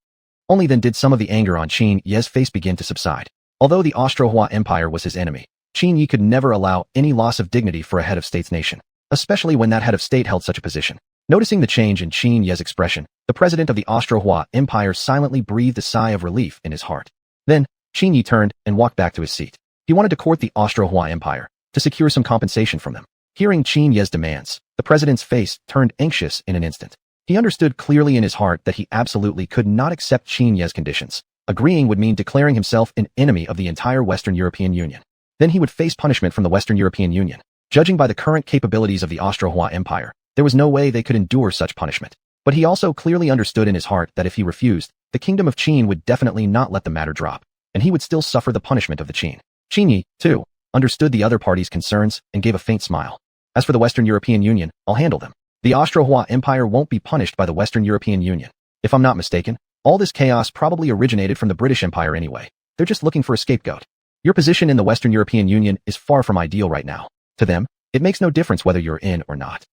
Only then did some of the anger on Qin Yi's face begin to subside. Although the Austro-Hua Empire was his enemy, Qin Yi could never allow any loss of dignity for a head of state's nation, especially when that head of state held such a position. Noticing the change in Qin Yi's expression, the president of the Austro-Hua Empire silently breathed a sigh of relief in his heart. Then, Qin Yi turned and walked back to his seat. He wanted to court the Austro-Hua Empire, to secure some compensation from them. Hearing Qin Yi's demands, the president's face turned anxious in an instant. He understood clearly in his heart that he absolutely could not accept Qin Yi's conditions. Agreeing would mean declaring himself an enemy of the entire Western European Union. Then he would face punishment from the Western European Union. Judging by the current capabilities of the Austro-Hua Empire, there was no way they could endure such punishment. But he also clearly understood in his heart that if he refused, the kingdom of Qin would definitely not let the matter drop, and he would still suffer the punishment of the Qin. Qin Yi, too, understood the other party's concerns and gave a faint smile. As for the Western European Union, I'll handle them. The Austro-Hua Empire won't be punished by the Western European Union. If I'm not mistaken, all this chaos probably originated from the British Empire anyway. They're just looking for a scapegoat. Your position in the Western European Union is far from ideal right now. To them, it makes no difference whether you're in or not.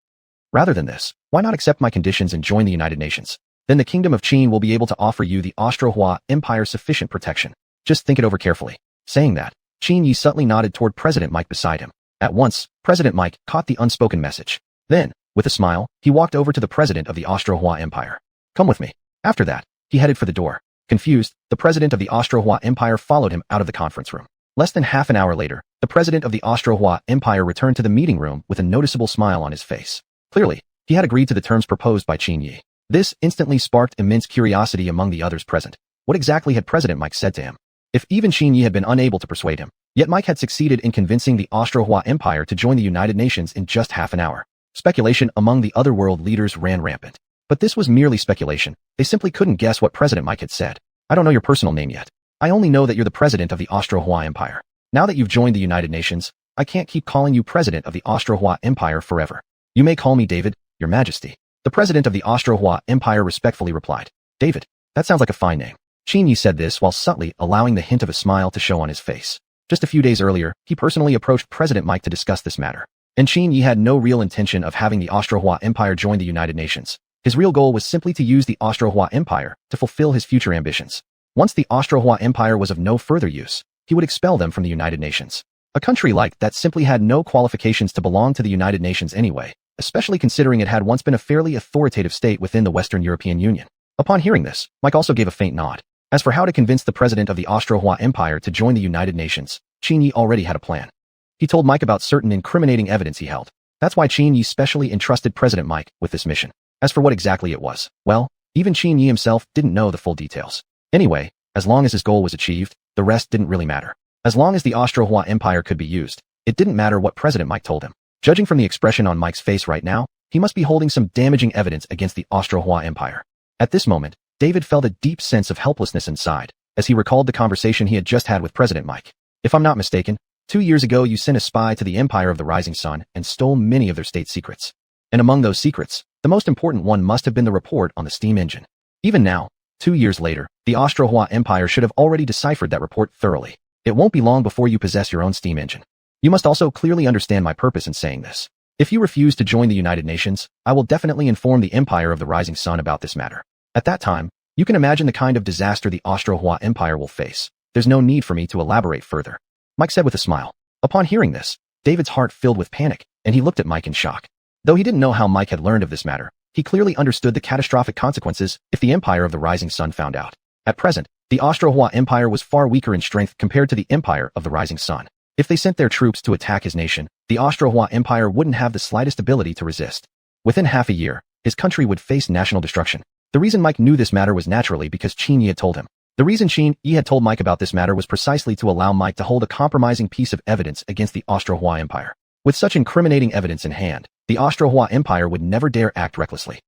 Rather than this, why not accept my conditions and join the United Nations? Then the kingdom of Qin will be able to offer you the Austro-Hua Empire sufficient protection. Just think it over carefully. Saying that, Qin Yi subtly nodded toward President Mike beside him. At once, President Mike caught the unspoken message. Then, with a smile, he walked over to the president of the Austro-Hua Empire. Come with me. After that, he headed for the door. Confused, the president of the Austro-Hua Empire followed him out of the conference room. Less than half an hour later, the president of the Austro-Hua Empire returned to the meeting room with a noticeable smile on his face. Clearly, he had agreed to the terms proposed by Qin Yi. This instantly sparked immense curiosity among the others present. What exactly had President Mike said to him? If even Qin Yi had been unable to persuade him, yet Mike had succeeded in convincing the Austro-Hua Empire to join the United Nations in just half an hour. Speculation among the other world leaders ran rampant. But this was merely speculation. They simply couldn't guess what President Mike had said. I don't know your personal name yet. I only know that you're the president of the Austro-Hua Empire. Now that you've joined the United Nations, I can't keep calling you president of the Austro-Hua Empire forever. You may call me David, your majesty. The president of the Austro-Hua Empire respectfully replied. David, that sounds like a fine name. Qin Yi said this while subtly allowing the hint of a smile to show on his face. Just a few days earlier, he personally approached President Mike to discuss this matter. And Qin Yi had no real intention of having the Austro-Hua Empire join the United Nations. His real goal was simply to use the Austro-Hua Empire to fulfill his future ambitions. Once the Austro-Hua Empire was of no further use, he would expel them from the United Nations. A country like that simply had no qualifications to belong to the United Nations anyway, especially considering it had once been a fairly authoritative state within the Western European Union. Upon hearing this, Mike also gave a faint nod. As for how to convince the president of the Austro-Hua Empire to join the United Nations, Qin Yi already had a plan. He He told Mike about certain incriminating evidence he held. That's why Qin Yi specially entrusted President Mike with this mission. As for what exactly it was, well, even Qin Yi himself didn't know the full details. Anyway, as long as his goal was achieved, the rest didn't really matter. As long as the Austro-Hua Empire could be used, it didn't matter what President Mike told him. Judging from the expression on Mike's face right now, he must be holding some damaging evidence against the Austro-Hua Empire. At this moment, David felt a deep sense of helplessness inside, as he recalled the conversation he had just had with President Mike. If I'm not mistaken, 2 years ago you sent a spy to the Empire of the Rising Sun and stole many of their state secrets. And among those secrets, the most important one must have been the report on the steam engine. Even now, 2 years later, the Austro-Hua Empire should have already deciphered that report thoroughly. It won't be long before you possess your own steam engine. You must also clearly understand my purpose in saying this. If you refuse to join the United Nations, I will definitely inform the Empire of the Rising Sun about this matter. At that time, you can imagine the kind of disaster the Austro-Hua Empire will face. There's no need for me to elaborate further, Mike said with a smile. Upon hearing this, David's heart filled with panic, and he looked at Mike in shock. Though he didn't know how Mike had learned of this matter, he clearly understood the catastrophic consequences if the Empire of the Rising Sun found out. At present, the Austro-Hua Empire was far weaker in strength compared to the Empire of the Rising Sun. If they sent their troops to attack his nation, the Austro-Hua Empire wouldn't have the slightest ability to resist. Within half a year, his country would face national destruction. The reason Mike knew this matter was naturally because Qin Yi had told him. The reason Qin Yi had told Mike about this matter was precisely to allow Mike to hold a compromising piece of evidence against the Austro-Hua Empire. With such incriminating evidence in hand, the Austro-Hua Empire would never dare act recklessly.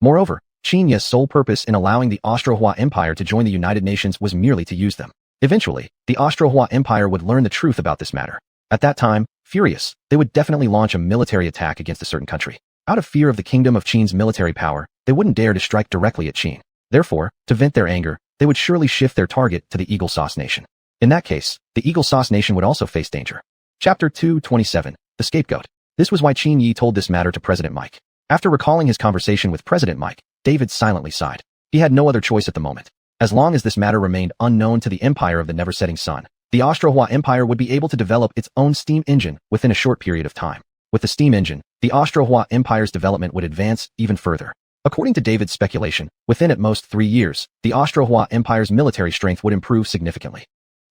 Moreover, Qin Yi's sole purpose in allowing the Austro-Hua Empire to join the United Nations was merely to use them. Eventually, the Austro-Hua Empire would learn the truth about this matter. At that time, furious, they would definitely launch a military attack against a certain country. Out of fear of the kingdom of Qin's military power, they wouldn't dare to strike directly at Qin. Therefore, to vent their anger, they would surely shift their target to the Eagle Sauce Nation. In that case, the Eagle Sauce Nation would also face danger. Chapter 227, The Scapegoat. This was why Qin Yi told this matter to President Mike. After recalling his conversation with President Mike, David silently sighed. He had no other choice at the moment. As long as this matter remained unknown to the Empire of the Never-Setting Sun, the Austro-Hua Empire would be able to develop its own steam engine within a short period of time. With the steam engine, the Austro-Hua Empire's development would advance even further. According to David's speculation, within at most 3 years, the Austro-Hua Empire's military strength would improve significantly.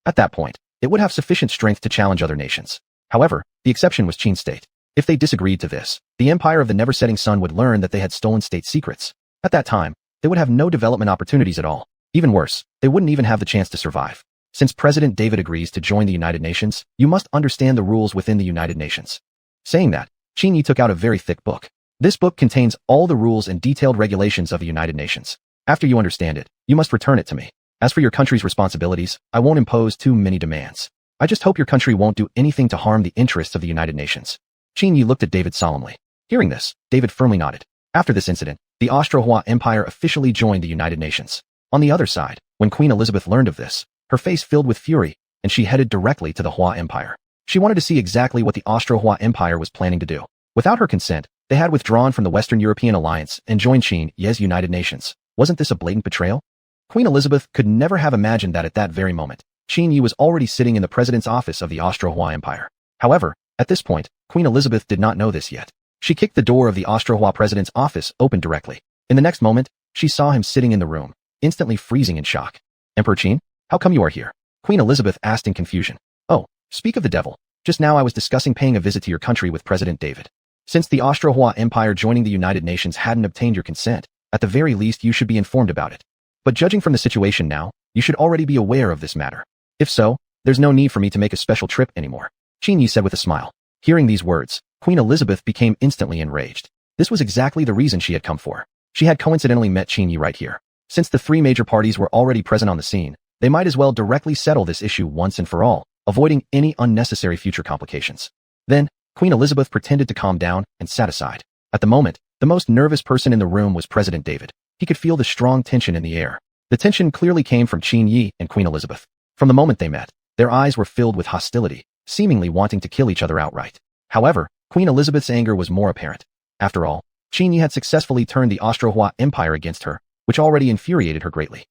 At that point, it would have sufficient strength to challenge other nations. However, the exception was Qin's state. If they disagreed to this, the Empire of the Never-Setting Sun would learn that they had stolen state secrets. At that time, they would have no development opportunities at all. Even worse, they wouldn't even have the chance to survive. Since President David agrees to join the United Nations, you must understand the rules within the United Nations. Saying that, Qin Yi took out a very thick book. This book contains all the rules and detailed regulations of the United Nations. After you understand it, you must return it to me. As for your country's responsibilities, I won't impose too many demands. I just hope your country won't do anything to harm the interests of the United Nations. Qin Yi looked at David solemnly. Hearing this, David firmly nodded. After this incident, the Austro-Hua Empire officially joined the United Nations. On the other side, when Queen Elizabeth learned of this, her face filled with fury, and she headed directly to the Hua Empire. She wanted to see exactly what the Austro-Hua Empire was planning to do. Without her consent, they had withdrawn from the Western European alliance and joined Qin Yi's United Nations. Wasn't this a blatant betrayal? Queen Elizabeth could never have imagined that at that very moment, Qin Yi was already sitting in the president's office of the Austro-Hua Empire. However, at this point, Queen Elizabeth did not know this yet. She kicked the door of the Austro-Hua president's office open directly. In the next moment, she saw him sitting in the room, instantly freezing in shock. Emperor Qin, how come you are here? Queen Elizabeth asked in confusion. Oh, speak of the devil. Just now I was discussing paying a visit to your country with President David. Since the Austro-Hua Empire joining the United Nations hadn't obtained your consent, at the very least you should be informed about it. But judging from the situation now, you should already be aware of this matter. If so, there's no need for me to make a special trip anymore, Qin Yi said with a smile. Hearing these words, Queen Elizabeth became instantly enraged. This was exactly the reason she had come for. She had coincidentally met Qin Yi right here. Since the three major parties were already present on the scene, they might as well directly settle this issue once and for all, avoiding any unnecessary future complications. Then, Queen Elizabeth pretended to calm down and sat aside. At the moment, the most nervous person in the room was President David. He could feel the strong tension in the air. The tension clearly came from Qin Yi and Queen Elizabeth. From the moment they met, their eyes were filled with hostility, seemingly wanting to kill each other outright. However, Queen Elizabeth's anger was more apparent. After all, Qin Yi had successfully turned the Austro-Hua Empire against her, which already infuriated her greatly.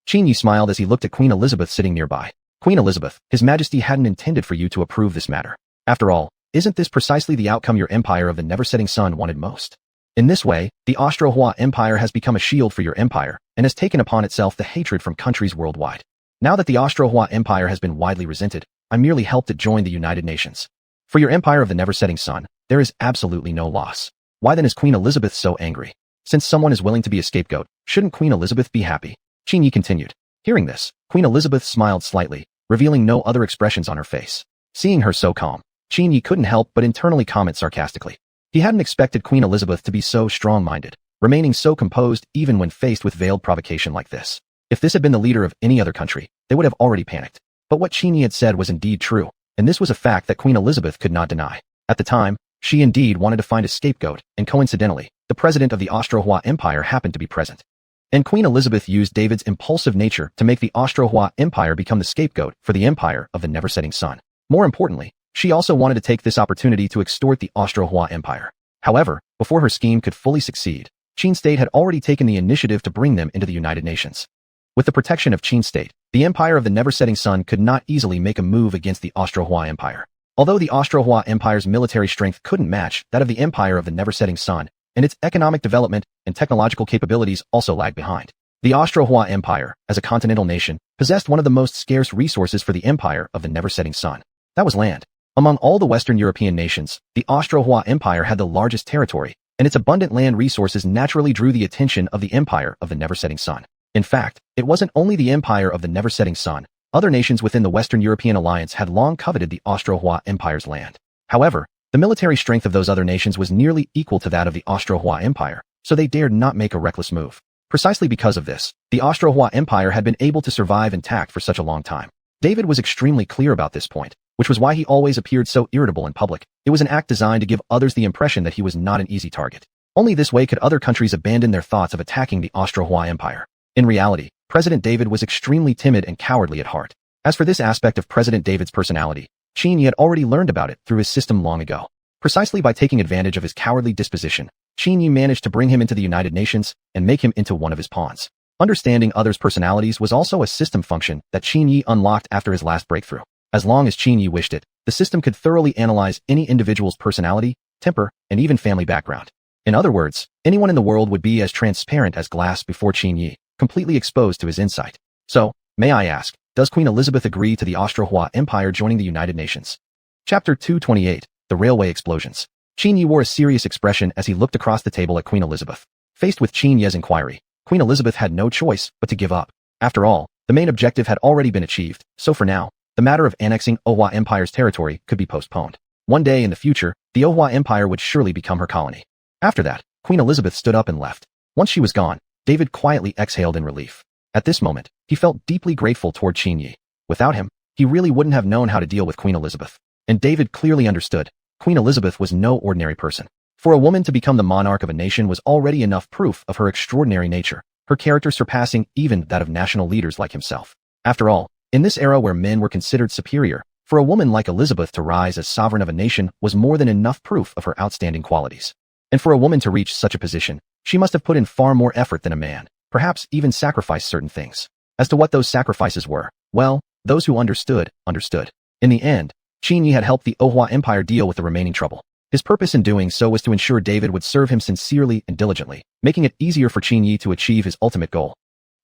Qin Yi smiled as he looked at Queen Elizabeth sitting nearby. Queen Elizabeth, His Majesty hadn't intended for you to approve this matter. After all, isn't this precisely the outcome your Empire of the Never-Setting Sun wanted most? In this way, the Austro-Hua Empire has become a shield for your empire and has taken upon itself the hatred from countries worldwide. Now that the Austro-Hua Empire has been widely resented, I merely helped it join the United Nations. For your empire of the never-setting sun, there is absolutely no loss. Why then is Queen Elizabeth so angry? Since someone is willing to be a scapegoat, shouldn't Queen Elizabeth be happy? Qin Yi continued. Hearing this, Queen Elizabeth smiled slightly, revealing no other expressions on her face. Seeing her so calm, Qin Yi couldn't help but internally comment sarcastically. He hadn't expected Queen Elizabeth to be so strong-minded, remaining so composed even when faced with veiled provocation like this. If this had been the leader of any other country, they would have already panicked. But what Qin Yi had said was indeed true, and this was a fact that Queen Elizabeth could not deny. At the time, she indeed wanted to find a scapegoat, and coincidentally, the president of the Austro-Hua Empire happened to be present. And Queen Elizabeth used David's impulsive nature to make the Austro-Hua Empire become the scapegoat for the empire of the never-setting sun. More importantly, she also wanted to take this opportunity to extort the Austro-Hua Empire. However, before her scheme could fully succeed, Qin State had already taken the initiative to bring them into the United Nations. With the protection of Qin State, the empire of the never-setting sun could not easily make a move against the Austro-Hua Empire. Although the Austro-Hua Empire's military strength couldn't match that of the empire of the never-setting sun, and its economic development and technological capabilities also lagged behind. The Austro-Hua Empire, as a continental nation, possessed one of the most scarce resources for the empire of the never-setting sun. That was land. Among all the Western European nations, the Austro-Hua Empire had the largest territory, and its abundant land resources naturally drew the attention of the empire of the never-setting sun. In fact, it wasn't only the empire of the never-setting sun. Other nations within the Western European alliance had long coveted the Austro-Hua Empire's land. However, the military strength of those other nations was nearly equal to that of the Austro-Hua Empire, so they dared not make a reckless move. Precisely because of this, the Austro-Hua Empire had been able to survive intact for such a long time. David was extremely clear about this point, which was why he always appeared so irritable in public. It was an act designed to give others the impression that he was not an easy target. Only this way could other countries abandon their thoughts of attacking the Austro-Hua Empire. In reality, President David was extremely timid and cowardly at heart. As for this aspect of President David's personality, Qin Yi had already learned about it through his system long ago. Precisely by taking advantage of his cowardly disposition, Qin Yi managed to bring him into the United Nations and make him into one of his pawns. Understanding others' personalities was also a system function that Qin Yi unlocked after his last breakthrough. As long as Qin Yi wished it, the system could thoroughly analyze any individual's personality, temper, and even family background. In other words, anyone in the world would be as transparent as glass before Qin Yi, completely exposed to his insight. So, may I ask, does Queen Elizabeth agree to the Austro-Hua Empire joining the United Nations? Chapter 228, The Railway Explosions. Qin Yi wore a serious expression as he looked across the table at Queen Elizabeth. Faced with Qin Yi's inquiry, Queen Elizabeth had no choice but to give up. After all, the main objective had already been achieved, so for now, the matter of annexing Ohua Empire's territory could be postponed. One day in the future, the Ohua Empire would surely become her colony. After that, Queen Elizabeth stood up and left. Once she was gone, David quietly exhaled in relief. At this moment, he felt deeply grateful toward Qin Yi. Without him, he really wouldn't have known how to deal with Queen Elizabeth. And David clearly understood, Queen Elizabeth was no ordinary person. For a woman to become the monarch of a nation was already enough proof of her extraordinary nature, her character surpassing even that of national leaders like himself. After all, in this era where men were considered superior, for a woman like Elizabeth to rise as sovereign of a nation was more than enough proof of her outstanding qualities. And for a woman to reach such a position, she must have put in far more effort than a man, perhaps even sacrificed certain things. As to what those sacrifices were, well, those who understood, understood. In the end, Qin Yi had helped the Ohua Empire deal with the remaining trouble. His purpose in doing so was to ensure David would serve him sincerely and diligently, making it easier for Qin Yi to achieve his ultimate goal.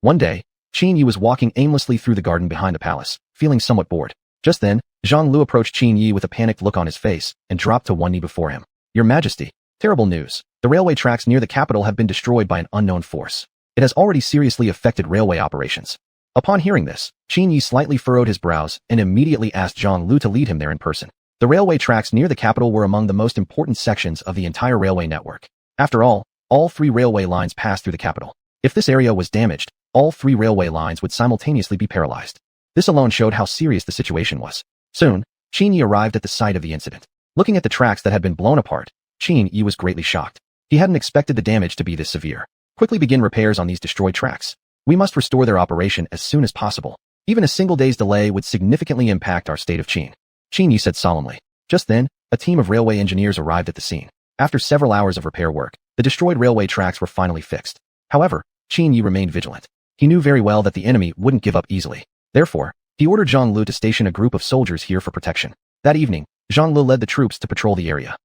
One day, Qin Yi was walking aimlessly through the garden behind the palace, feeling somewhat bored. Just then, Zhang Lu approached Qin Yi with a panicked look on his face and dropped to one knee before him. Your Majesty, terrible news. The railway tracks near the capital have been destroyed by an unknown force. It has already seriously affected railway operations. Upon hearing this, Qin Yi slightly furrowed his brows and immediately asked Zhang Lu to lead him there in person. The railway tracks near the capital were among the most important sections of the entire railway network. After all 3 railway lines passed through the capital. If this area was damaged, all 3 railway lines would simultaneously be paralyzed. This alone showed how serious the situation was. Soon, Qin Yi arrived at the site of the incident. Looking at the tracks that had been blown apart, Qin Yi was greatly shocked. He hadn't expected the damage to be this severe. Quickly begin repairs on these destroyed tracks. We must restore their operation as soon as possible. Even a single day's delay would significantly impact our state of Qin Yi said solemnly. Just then, a team of railway engineers arrived at the scene. After several hours of repair work, the destroyed railway tracks were finally fixed. However, Qin Yi remained vigilant. He knew very well that the enemy wouldn't give up easily. Therefore, he ordered Zhang Lu to station a group of soldiers here for protection. That evening, Zhang Lu led the troops to patrol the area.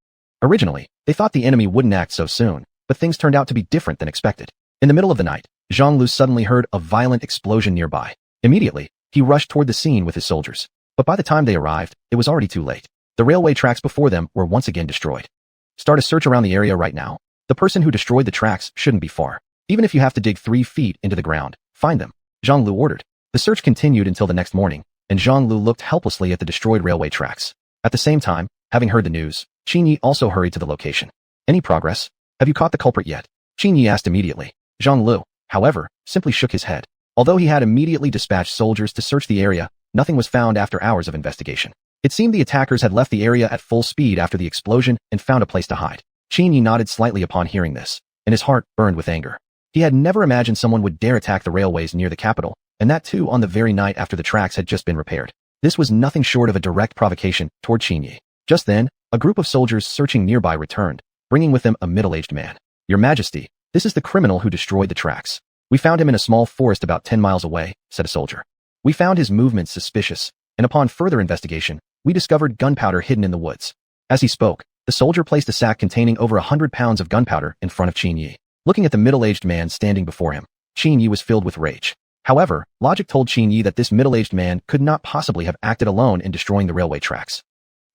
Originally, they thought the enemy wouldn't act so soon, but things turned out to be different than expected. In the middle of the night, Zhang Lu suddenly heard a violent explosion nearby. Immediately, he rushed toward the scene with his soldiers. But by the time they arrived, it was already too late. The railway tracks before them were once again destroyed. Start a search around the area right now. The person who destroyed the tracks shouldn't be far. Even if you have to dig 3 feet into the ground, find them, Zhang Lu ordered. The search continued until the next morning, and Zhang Lu looked helplessly at the destroyed railway tracks. At the same time, having heard the news, Qin Yi also hurried to the location. Any progress? Have you caught the culprit yet? Qin Yi asked immediately. Zhang Lu, however, simply shook his head. Although he had immediately dispatched soldiers to search the area, nothing was found after hours of investigation. It seemed the attackers had left the area at full speed after the explosion and found a place to hide. Qin Yi nodded slightly upon hearing this, and his heart burned with anger. He had never imagined someone would dare attack the railways near the capital, and that too on the very night after the tracks had just been repaired. This was nothing short of a direct provocation toward Qin Yi. Just then, a group of soldiers searching nearby returned, bringing with them a middle-aged man. Your Majesty, this is the criminal who destroyed the tracks. We found him in a small forest about 10 miles away, said a soldier. We found his movements suspicious, and upon further investigation, we discovered gunpowder hidden in the woods. As he spoke, the soldier placed a sack containing over 100 pounds of gunpowder in front of Qin Yi. Looking at the middle-aged man standing before him, Qin Yi was filled with rage. However, logic told Qin Yi that this middle-aged man could not possibly have acted alone in destroying the railway tracks.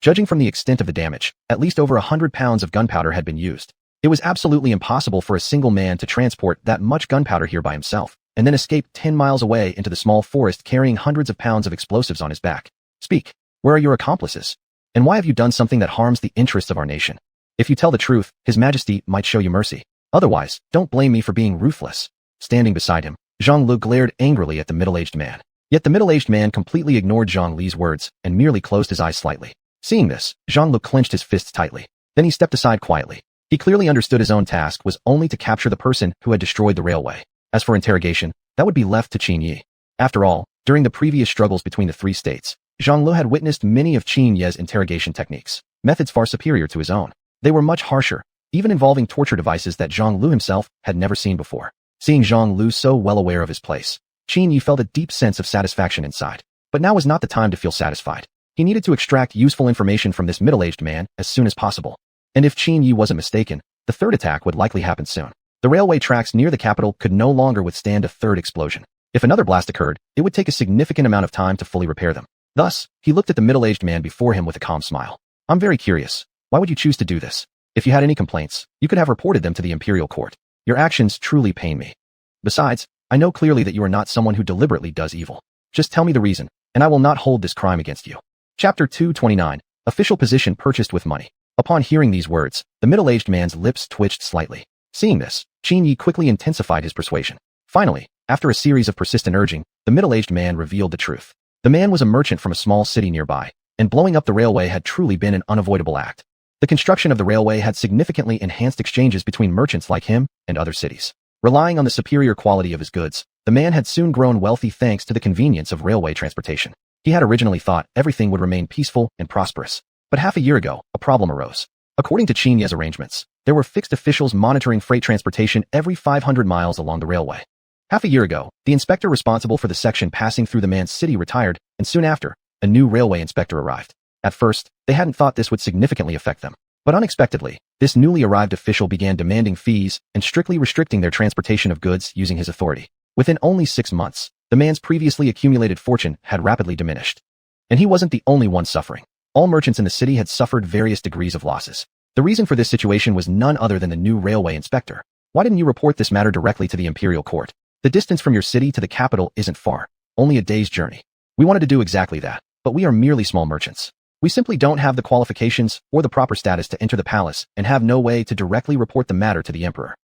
Judging from the extent of the damage, at least over 100 pounds of gunpowder had been used. It was absolutely impossible for a single man to transport that much gunpowder here by himself, and then escape 10 miles away into the small forest carrying hundreds of pounds of explosives on his back. Speak. Where are your accomplices? And why have you done something that harms the interests of our nation? If you tell the truth, His Majesty might show you mercy. Otherwise, don't blame me for being ruthless. Standing beside him, Zhang Lu glared angrily at the middle-aged man. Yet the middle-aged man completely ignored Zhang Li's words and merely closed his eyes slightly. Seeing this, Zhang Lu clenched his fists tightly. Then he stepped aside quietly. He clearly understood his own task was only to capture the person who had destroyed the railway. As for interrogation, that would be left to Qin Yi. After all, during the previous struggles between the 3 states, Zhang Lu had witnessed many of Qin Yi's interrogation techniques, methods far superior to his own. They were much harsher, even involving torture devices that Zhang Lu himself had never seen before. Seeing Zhang Lu so well aware of his place, Qin Yi felt a deep sense of satisfaction inside. But now was not the time to feel satisfied. He needed to extract useful information from this middle-aged man as soon as possible. And if Qin Yi wasn't mistaken, the third attack would likely happen soon. The railway tracks near the capital could no longer withstand a third explosion. If another blast occurred, it would take a significant amount of time to fully repair them. Thus, he looked at the middle-aged man before him with a calm smile. I'm very curious. Why would you choose to do this? If you had any complaints, you could have reported them to the imperial court. Your actions truly pain me. Besides, I know clearly that you are not someone who deliberately does evil. Just tell me the reason, and I will not hold this crime against you. Chapter 229, Official Position Purchased with Money. Upon hearing these words, the middle-aged man's lips twitched slightly. Seeing this, Qin Yi quickly intensified his persuasion. Finally, after a series of persistent urging, the middle-aged man revealed the truth. The man was a merchant from a small city nearby, and blowing up the railway had truly been an unavoidable act. The construction of the railway had significantly enhanced exchanges between merchants like him and other cities. Relying on the superior quality of his goods, the man had soon grown wealthy thanks to the convenience of railway transportation. He had originally thought everything would remain peaceful and prosperous. But half a year ago, a problem arose. According to Qin Yi's arrangements, there were fixed officials monitoring freight transportation every 500 miles along the railway. Half a year ago, the inspector responsible for the section passing through the man's city retired, and soon after, a new railway inspector arrived. At first, they hadn't thought this would significantly affect them. But unexpectedly, this newly arrived official began demanding fees and strictly restricting their transportation of goods using his authority. Within only 6 months, the man's previously accumulated fortune had rapidly diminished. And he wasn't the only one suffering. All merchants in the city had suffered various degrees of losses. The reason for this situation was none other than the new railway inspector. Why didn't you report this matter directly to the imperial court? The distance from your city to the capital isn't far, only a day's journey. We wanted to do exactly that, but we are merely small merchants. We simply don't have the qualifications or the proper status to enter the palace and have no way to directly report the matter to the emperor.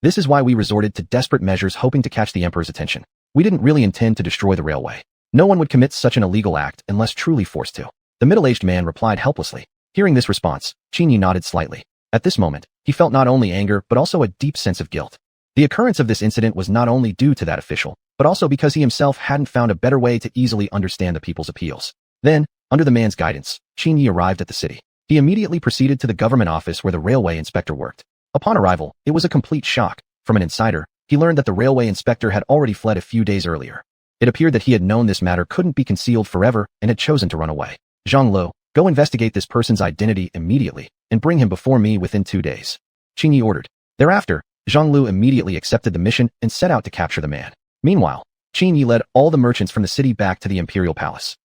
This is why we resorted to desperate measures hoping to catch the emperor's attention. We didn't really intend to destroy the railway. No one would commit such an illegal act unless truly forced to. The middle-aged man replied helplessly. Hearing this response, Qin Yi nodded slightly. At this moment, he felt not only anger but also a deep sense of guilt. The occurrence of this incident was not only due to that official, but also because he himself hadn't found a better way to easily understand the people's appeals. Then, under the man's guidance, Qin Yi arrived at the city. He immediately proceeded to the government office where the railway inspector worked. Upon arrival, it was a complete shock. From an insider, he learned that the railway inspector had already fled a few days earlier. It appeared that he had known this matter couldn't be concealed forever and had chosen to run away. Zhang Lu, go investigate this person's identity immediately and bring him before me within 2 days. Qin Yi ordered. Thereafter, Zhang Lu immediately accepted the mission and set out to capture the man. Meanwhile, Qin Yi led all the merchants from the city back to the imperial palace.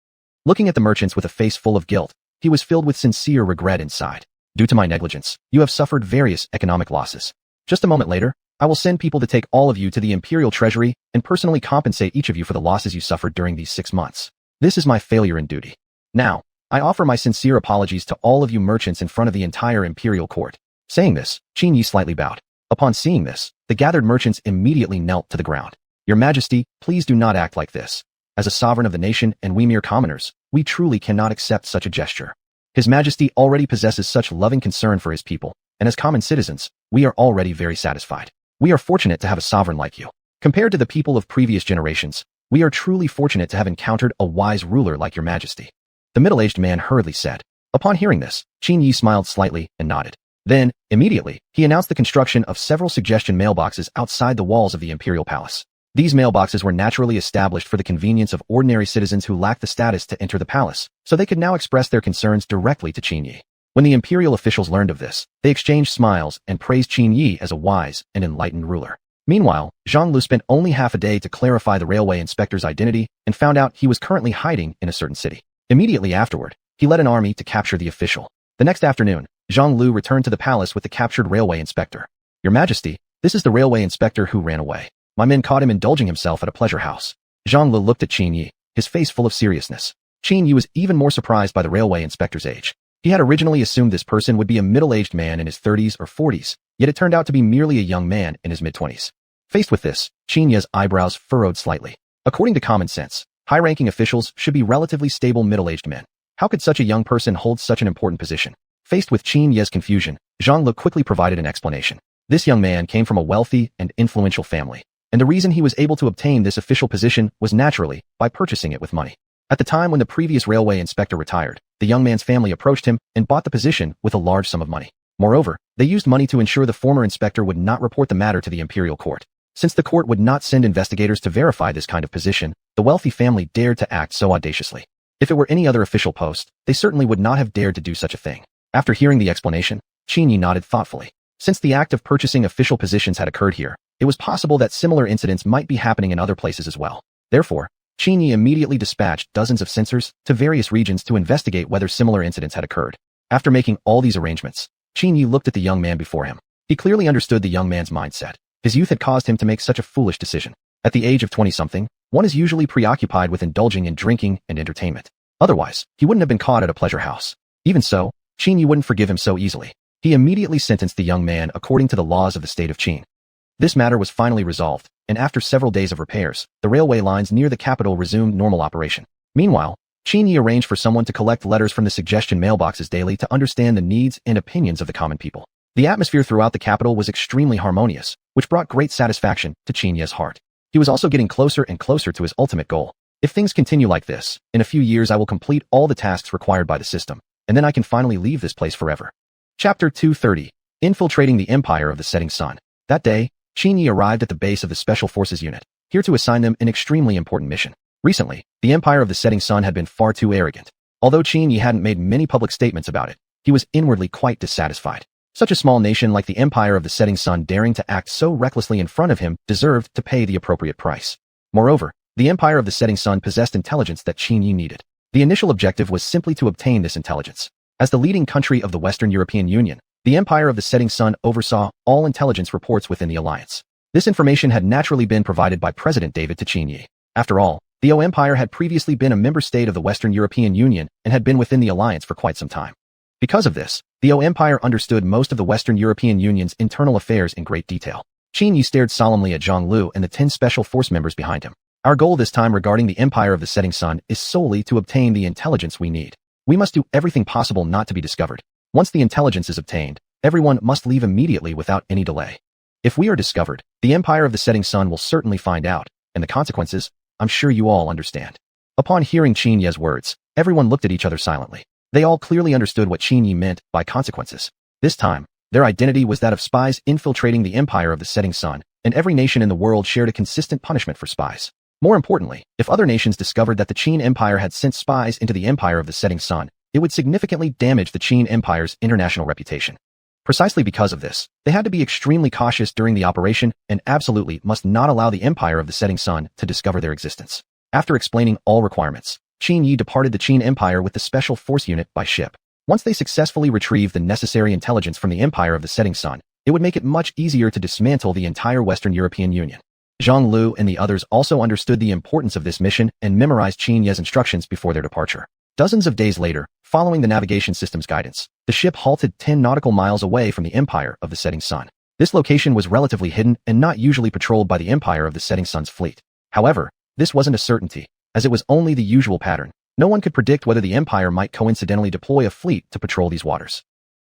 Looking at the merchants with a face full of guilt, he was filled with sincere regret inside. Due to my negligence, you have suffered various economic losses. Just a moment later, I will send people to take all of you to the imperial treasury and personally compensate each of you for the losses you suffered during these 6 months. This is my failure in duty. Now, I offer my sincere apologies to all of you merchants in front of the entire imperial court. Saying this, Qin Yi slightly bowed. Upon seeing this, the gathered merchants immediately knelt to the ground. Your Majesty, please do not act like this. As a sovereign of the nation and we mere commoners, we truly cannot accept such a gesture. His Majesty already possesses such loving concern for his people, and as common citizens, we are already very satisfied. We are fortunate to have a sovereign like you. Compared to the people of previous generations, we are truly fortunate to have encountered a wise ruler like your Majesty. The middle-aged man hurriedly said. Upon hearing this, Qin Yi smiled slightly and nodded. Then, immediately, he announced the construction of several suggestion mailboxes outside the walls of the imperial palace. These mailboxes were naturally established for the convenience of ordinary citizens who lacked the status to enter the palace, so they could now express their concerns directly to Qin Yi. When the imperial officials learned of this, they exchanged smiles and praised Qin Yi as a wise and enlightened ruler. Meanwhile, Zhang Lu spent only half a day to clarify the railway inspector's identity and found out he was currently hiding in a certain city. Immediately afterward, he led an army to capture the official. The next afternoon, Zhang Lu returned to the palace with the captured railway inspector. Your Majesty, this is the railway inspector who ran away. My men caught him indulging himself at a pleasure house. Zhang Lu looked at Qin Yi, his face full of seriousness. Qin Yi was even more surprised by the railway inspector's age. He had originally assumed this person would be a middle-aged man in his 30s or 40s, yet it turned out to be merely a young man in his mid-20s. Faced with this, Qin Yi's eyebrows furrowed slightly. According to common sense, high-ranking officials should be relatively stable middle-aged men. How could such a young person hold such an important position? Faced with Qin Yi's confusion, Zhang Lu quickly provided an explanation. This young man came from a wealthy and influential family, and the reason he was able to obtain this official position was naturally by purchasing it with money. At the time when the previous railway inspector retired, the young man's family approached him and bought the position with a large sum of money. Moreover, they used money to ensure the former inspector would not report the matter to the imperial court. Since the court would not send investigators to verify this kind of position, the wealthy family dared to act so audaciously. If it were any other official post, they certainly would not have dared to do such a thing. After hearing the explanation, Qin Yi nodded thoughtfully. Since the act of purchasing official positions had occurred here, it was possible that similar incidents might be happening in other places as well. Therefore, Qin Yi immediately dispatched dozens of censors to various regions to investigate whether similar incidents had occurred. After making all these arrangements, Qin Yi looked at the young man before him. He clearly understood the young man's mindset. His youth had caused him to make such a foolish decision. At the age of 20-something, one is usually preoccupied with indulging in drinking and entertainment. Otherwise, he wouldn't have been caught at a pleasure house. Even so, Qin Yi wouldn't forgive him so easily. He immediately sentenced the young man according to the laws of the state of Qin. This matter was finally resolved, and after several days of repairs, the railway lines near the capital resumed normal operation. Meanwhile, Qin Yi arranged for someone to collect letters from the suggestion mailboxes daily to understand the needs and opinions of the common people. The atmosphere throughout the capital was extremely harmonious, which brought great satisfaction to Qin Yi's heart. He was also getting closer and closer to his ultimate goal. If things continue like this, in a few years I will complete all the tasks required by the system, and then I can finally leave this place forever. Chapter 230. Infiltrating the Empire of the Setting Sun. That day, Qin Yi arrived at the base of the Special Forces Unit, here to assign them an extremely important mission. Recently, the Empire of the Setting Sun had been far too arrogant. Although Qin Yi hadn't made many public statements about it, he was inwardly quite dissatisfied. Such a small nation like the Empire of the Setting Sun daring to act so recklessly in front of him deserved to pay the appropriate price. Moreover, the Empire of the Setting Sun possessed intelligence that Qin Yi needed. The initial objective was simply to obtain this intelligence. As the leading country of the Western European Union, the Empire of the Setting Sun oversaw all intelligence reports within the alliance. This information had naturally been provided by President David to Qin Yi. After all, the O Empire had previously been a member state of the Western European Union and had been within the alliance for quite some time. Because of this, the O Empire understood most of the Western European Union's internal affairs in great detail. Qin Yi stared solemnly at Zhang Lu and the 10 special force members behind him. Our goal this time regarding the Empire of the Setting Sun is solely to obtain the intelligence we need. We must do everything possible not to be discovered. Once the intelligence is obtained, everyone must leave immediately without any delay. If we are discovered, the Empire of the Setting Sun will certainly find out, and the consequences, I'm sure you all understand. Upon hearing Qin Yi's words, everyone looked at each other silently. They all clearly understood what Qin Yi meant by consequences. This time, their identity was that of spies infiltrating the Empire of the Setting Sun, and every nation in the world shared a consistent punishment for spies. More importantly, if other nations discovered that the Qin Empire had sent spies into the Empire of the Setting Sun, it would significantly damage the Qin Empire's international reputation. Precisely because of this, they had to be extremely cautious during the operation and absolutely must not allow the Empire of the Setting Sun to discover their existence. After explaining all requirements, Qin Yi departed the Qin Empire with the Special Force Unit by ship. Once they successfully retrieved the necessary intelligence from the Empire of the Setting Sun, it would make it much easier to dismantle the entire Western European Union. Zhang Lu and the others also understood the importance of this mission and memorized Qin Ye's instructions before their departure. Dozens of days later, following the navigation system's guidance, the ship halted 10 nautical miles away from the Empire of the Setting Sun. This location was relatively hidden and not usually patrolled by the Empire of the Setting Sun's fleet. However, this wasn't a certainty, as it was only the usual pattern. No one could predict whether the Empire might coincidentally deploy a fleet to patrol these waters.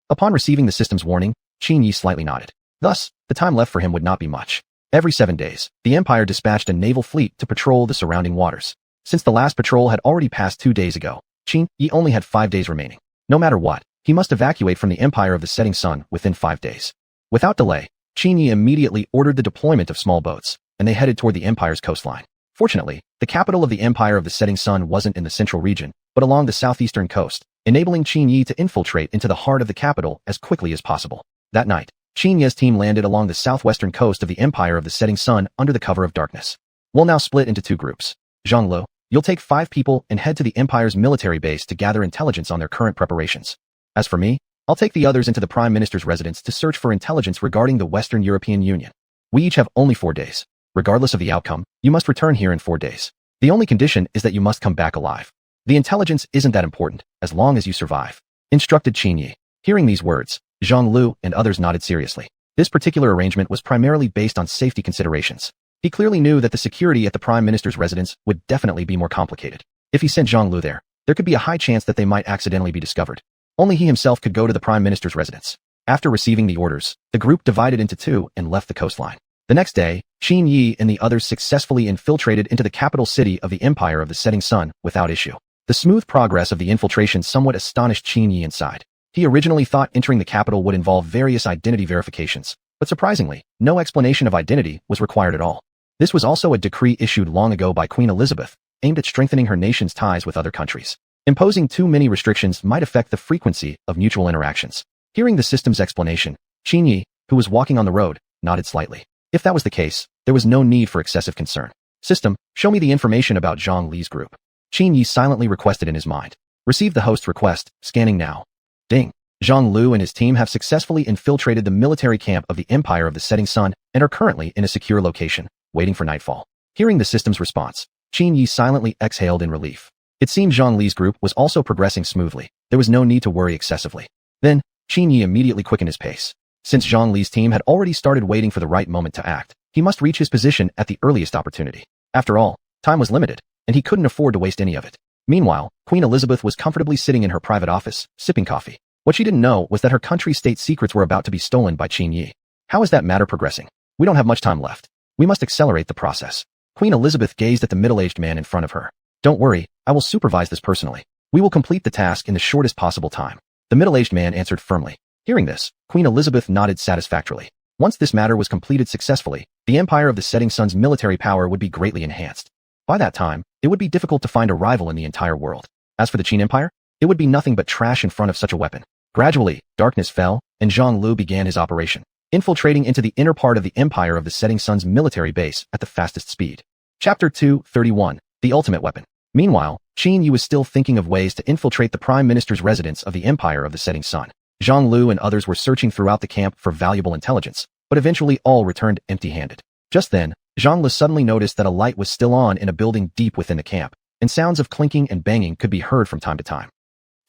Upon receiving the system's warning, Qin Yi slightly nodded. Thus, the time left for him would not be much. Every 7 days, the Empire dispatched a naval fleet to patrol the surrounding waters. Since the last patrol had already passed 2 days ago, Qin Yi only had 5 days remaining. No matter what, he must evacuate from the Empire of the Setting Sun within 5 days. Without delay, Qin Yi immediately ordered the deployment of small boats, and they headed toward the Empire's coastline. Fortunately, the capital of the Empire of the Setting Sun wasn't in the central region, but along the southeastern coast, enabling Qin Yi to infiltrate into the heart of the capital as quickly as possible. That night, Qin Yi's team landed along the southwestern coast of the Empire of the Setting Sun under the cover of darkness. We'll now split into 2 groups. Zhang Lu, you'll take 5 people and head to the Empire's military base to gather intelligence on their current preparations. As for me, I'll take the others into the Prime Minister's residence to search for intelligence regarding the Western European Union. We each have only 4 days. Regardless of the outcome, you must return here in 4 days. The only condition is that you must come back alive. The intelligence isn't that important, as long as you survive, instructed Qin Yi. Hearing these words, Zhang Lu and others nodded seriously. This particular arrangement was primarily based on safety considerations. He clearly knew that the security at the Prime Minister's residence would definitely be more complicated. If he sent Zhang Lu there could be a high chance that they might accidentally be discovered. Only he himself could go to the Prime Minister's residence. After receiving the orders, the group divided into 2 and left the coastline. The next day, Qin Yi and the others successfully infiltrated into the capital city of the Empire of the Setting Sun without issue. The smooth progress of the infiltration somewhat astonished Qin Yi inside. He originally thought entering the capital would involve various identity verifications, but surprisingly, no explanation of identity was required at all. This was also a decree issued long ago by Queen Elizabeth, aimed at strengthening her nation's ties with other countries. Imposing too many restrictions might affect the frequency of mutual interactions. Hearing the system's explanation, Qin Yi, who was walking on the road, nodded slightly. If that was the case, there was no need for excessive concern. System, show me the information about Zhang Li's group. Qin Yi silently requested in his mind. Receive the host's request, scanning now. Ding. Zhang Lu and his team have successfully infiltrated the military camp of the Empire of the Setting Sun and are currently in a secure location, waiting for nightfall. Hearing the system's response, Qin Yi silently exhaled in relief. It seemed Zhang Li's group was also progressing smoothly. There was no need to worry excessively. Then, Qin Yi immediately quickened his pace. Since Zhang Li's team had already started waiting for the right moment to act, he must reach his position at the earliest opportunity. After all, time was limited, and he couldn't afford to waste any of it. Meanwhile, Queen Elizabeth was comfortably sitting in her private office, sipping coffee. What she didn't know was that her country's state secrets were about to be stolen by Qin Yi. How is that matter progressing? We don't have much time left. We must accelerate the process. Queen Elizabeth gazed at the middle-aged man in front of her. Don't worry, I will supervise this personally. We will complete the task in the shortest possible time. The middle-aged man answered firmly. Hearing this, Queen Elizabeth nodded satisfactorily. Once this matter was completed successfully, the Empire of the Setting Sun's military power would be greatly enhanced. By that time, it would be difficult to find a rival in the entire world. As for the Qin Empire, it would be nothing but trash in front of such a weapon. Gradually, darkness fell, and Zhang Lu began his operation, infiltrating into the inner part of the Empire of the Setting Sun's military base at the fastest speed. Chapter 231, The Ultimate Weapon. Meanwhile, Qin Yi was still thinking of ways to infiltrate the Prime Minister's residence of the Empire of the Setting Sun. Zhang Lu and others were searching throughout the camp for valuable intelligence, but eventually all returned empty-handed. Just then, Zhang Lu suddenly noticed that a light was still on in a building deep within the camp, and sounds of clinking and banging could be heard from time to time.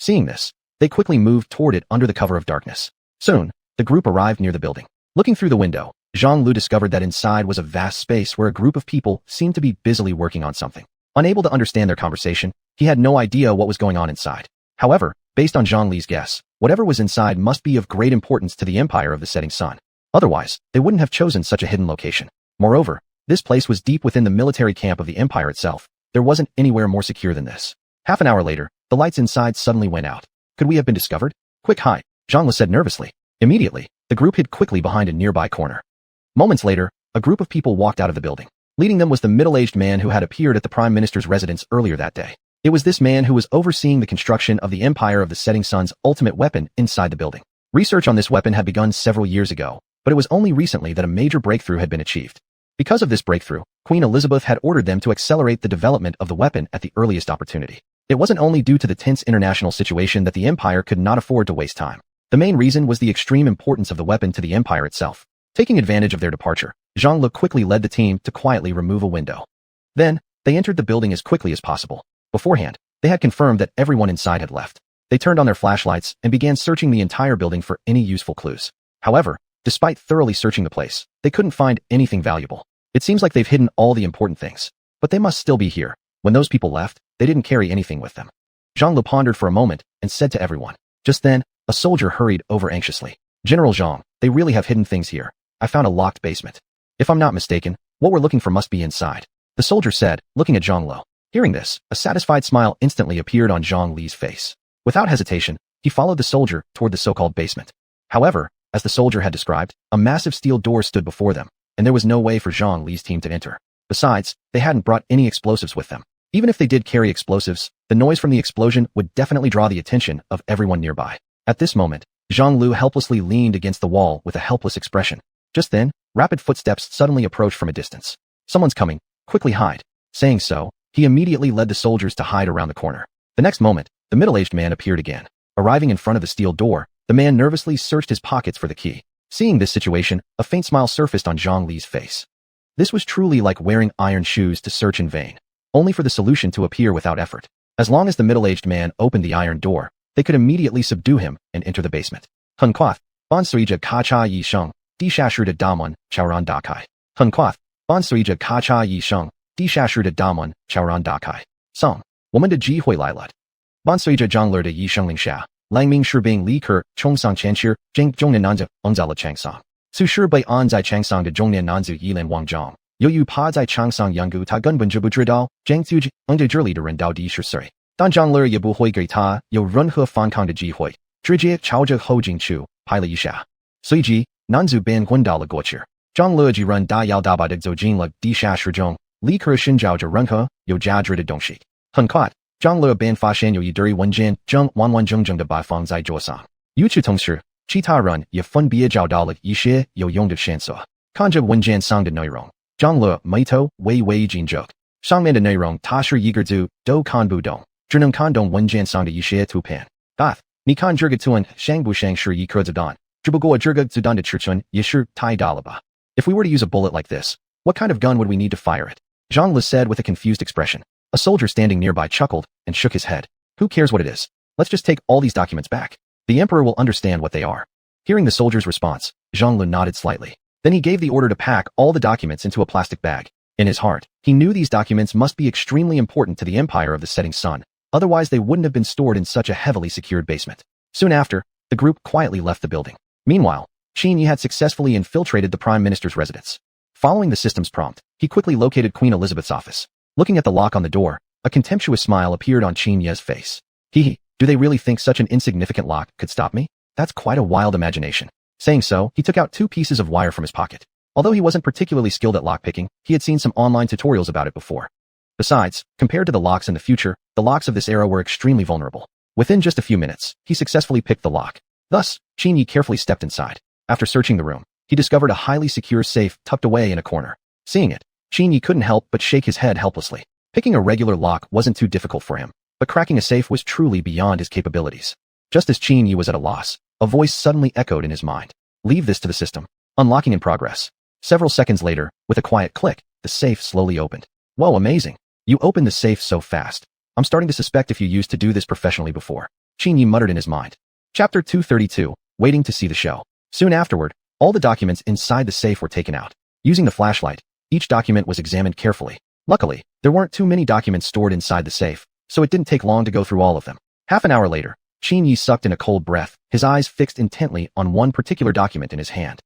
Seeing this, they quickly moved toward it under the cover of darkness. Soon, the group arrived near the building. Looking through the window, Zhang Lu discovered that inside was a vast space where a group of people seemed to be busily working on something. Unable to understand their conversation, he had no idea what was going on inside. However, based on Zhang Li's guess, whatever was inside must be of great importance to the Empire of the Setting Sun. Otherwise, they wouldn't have chosen such a hidden location. Moreover, this place was deep within the military camp of the Empire itself. There wasn't anywhere more secure than this. Half an hour later, the lights inside suddenly went out. Could we have been discovered? Quick, hide, Zhang Lu said nervously. Immediately, the group hid quickly behind a nearby corner. Moments later, a group of people walked out of the building. Leading them was the middle-aged man who had appeared at the Prime Minister's residence earlier that day. It was this man who was overseeing the construction of the Empire of the Setting Sun's ultimate weapon inside the building. Research on this weapon had begun several years ago, but it was only recently that a major breakthrough had been achieved. Because of this breakthrough, Queen Elizabeth had ordered them to accelerate the development of the weapon at the earliest opportunity. It wasn't only due to the tense international situation that the Empire could not afford to waste time. The main reason was the extreme importance of the weapon to the Empire itself. Taking advantage of their departure, Zhang Lu quickly led the team to quietly remove a window. Then, they entered the building as quickly as possible. Beforehand, they had confirmed that everyone inside had left. They turned on their flashlights and began searching the entire building for any useful clues. However, despite thoroughly searching the place, they couldn't find anything valuable. It seems like they've hidden all the important things. But they must still be here. When those people left, they didn't carry anything with them. Zhang Lu pondered for a moment and said to everyone. Just then, a soldier hurried over anxiously. General Zhang, they really have hidden things here. I found a locked basement. If I'm not mistaken, what we're looking for must be inside. The soldier said, looking at Zhang Lu. Hearing this, a satisfied smile instantly appeared on Zhang Li's face. Without hesitation, he followed the soldier toward the so-called basement. However, as the soldier had described, a massive steel door stood before them, and there was no way for Zhang Li's team to enter. Besides, they hadn't brought any explosives with them. Even if they did carry explosives, the noise from the explosion would definitely draw the attention of everyone nearby. At this moment, Zhang Lu helplessly leaned against the wall with a helpless expression. Just then, rapid footsteps suddenly approached from a distance. Someone's coming, quickly hide. Saying so, he immediately led the soldiers to hide around the corner. The next moment, the middle-aged man appeared again. Arriving in front of the steel door, the man nervously searched his pockets for the key. Seeing this situation, a faint smile surfaced on Zhang Li's face. This was truly like wearing iron shoes to search in vain, only for the solution to appear without effort. As long as the middle-aged man opened the iron door, they could immediately subdue him and enter the basement. Hun Quath, Bon Suija Ka Cha Yi Sheng, Di Shashuda Damun, Chaoran Dakai. Hun Quath, Bon Suija Ka Cha Yi Sheng, Di Shashuda Damun, Chaoran Dakai. Song. Woman de Ji Hui Lai Lut. Bon Suija Zhangler de Yi Shengling Sha, Langming Shibing Li Ke, Chong Sang Chanshir, Jing Zhongnan Nanza, Ongzala Changsang. Su Shi Bei An Zai Changsang de Zhongnan Nanzu Yilan Wang Zhang. Yo Yu Pa Zai Changsang Yangu Ta Gun Bunjabu Dridal, Jang Thuj, Ungde Zhirli de Rendao Di Shui. Dan Zhangler Yabu Hui Gui Ta, Yo Run He Fan Kang de Ji Hui. Zhijie Chaoja Ho Jing Chu, Pai Li Yisha. Sui Ji, Nanzu Ban Guandala Guochir. Zhang Le Ji Run Da Yao Daba de Zhou Jing Le Di Sha Shizhong, Li Ke Shinjiao Zhe Run He, Yo Jia Zhi de Dongshi. Hun Quat. Zhang Le Ban Fa Shan Yo Yi Duri Wen Jian, Zheng Wan Wan Zheng Zheng de Bai Fang Zai Zhuo Sang. Yu Chu Tong Shi, Chi Ta Run, Ye Fun Bia Zhao Da Le Yi Xie, Yo Yong de Shan So. Kanja Wen Jian Sang de Neurong. Zhang Le, Mei To, Wei Wei Jin Joke. Shangman de Neurong, Ta Shi Yiger Zu, Do Kan Bu Dong. Zheneng Kan Dong Wen Jian Sang de Yi Xie Tu Pan. Goth. Ni Kan Zherga Tuan, Shang Bu Shang Shi Yi Ke Zidan. Zhibugoa Zherga Zidan de Chirchun, Yishur, Tai Dalaba. If we were to use a bullet like this, what kind of gun would we need to fire it? Zhang Le said with a confused expression. A soldier standing nearby chuckled and shook his head. Who cares what it is? Let's just take all these documents back. The emperor will understand what they are. Hearing the soldier's response, Zhang Le nodded slightly. Then he gave the order to pack all the documents into a plastic bag. In his heart, he knew these documents must be extremely important to the empire of the setting sun. Otherwise, they wouldn't have been stored in such a heavily secured basement. Soon after, the group quietly left the building. Meanwhile, Qin Yi had successfully infiltrated the prime minister's residence. Following the system's prompt, he quickly located Queen Elizabeth's office. Looking at the lock on the door, a contemptuous smile appeared on Qin Yi's face. Hee, do they really think such an insignificant lock could stop me? That's quite a wild imagination. Saying so, he took out 2 pieces of wire from his pocket. Although he wasn't particularly skilled at lockpicking, he had seen some online tutorials about it before. Besides, compared to the locks in the future, the locks of this era were extremely vulnerable. Within just a few minutes, he successfully picked the lock. Thus, Qin Yi carefully stepped inside. After searching the room, he discovered a highly secure safe tucked away in a corner. Seeing it, Qin Yi couldn't help but shake his head helplessly. Picking a regular lock wasn't too difficult for him, but cracking a safe was truly beyond his capabilities. Just as Qin Yi was at a loss, a voice suddenly echoed in his mind. Leave this to the system. Unlocking in progress. Several seconds later, with a quiet click, the safe slowly opened. Whoa, amazing. You opened the safe so fast. I'm starting to suspect if you used to do this professionally before. Qin Yi muttered in his mind. Chapter 232, Waiting to see the show. Soon afterward, all the documents inside the safe were taken out. Using the flashlight, each document was examined carefully. Luckily, there weren't too many documents stored inside the safe, so it didn't take long to go through all of them. Half an hour later, Qin Yi sucked in a cold breath, his eyes fixed intently on one particular document in his hand.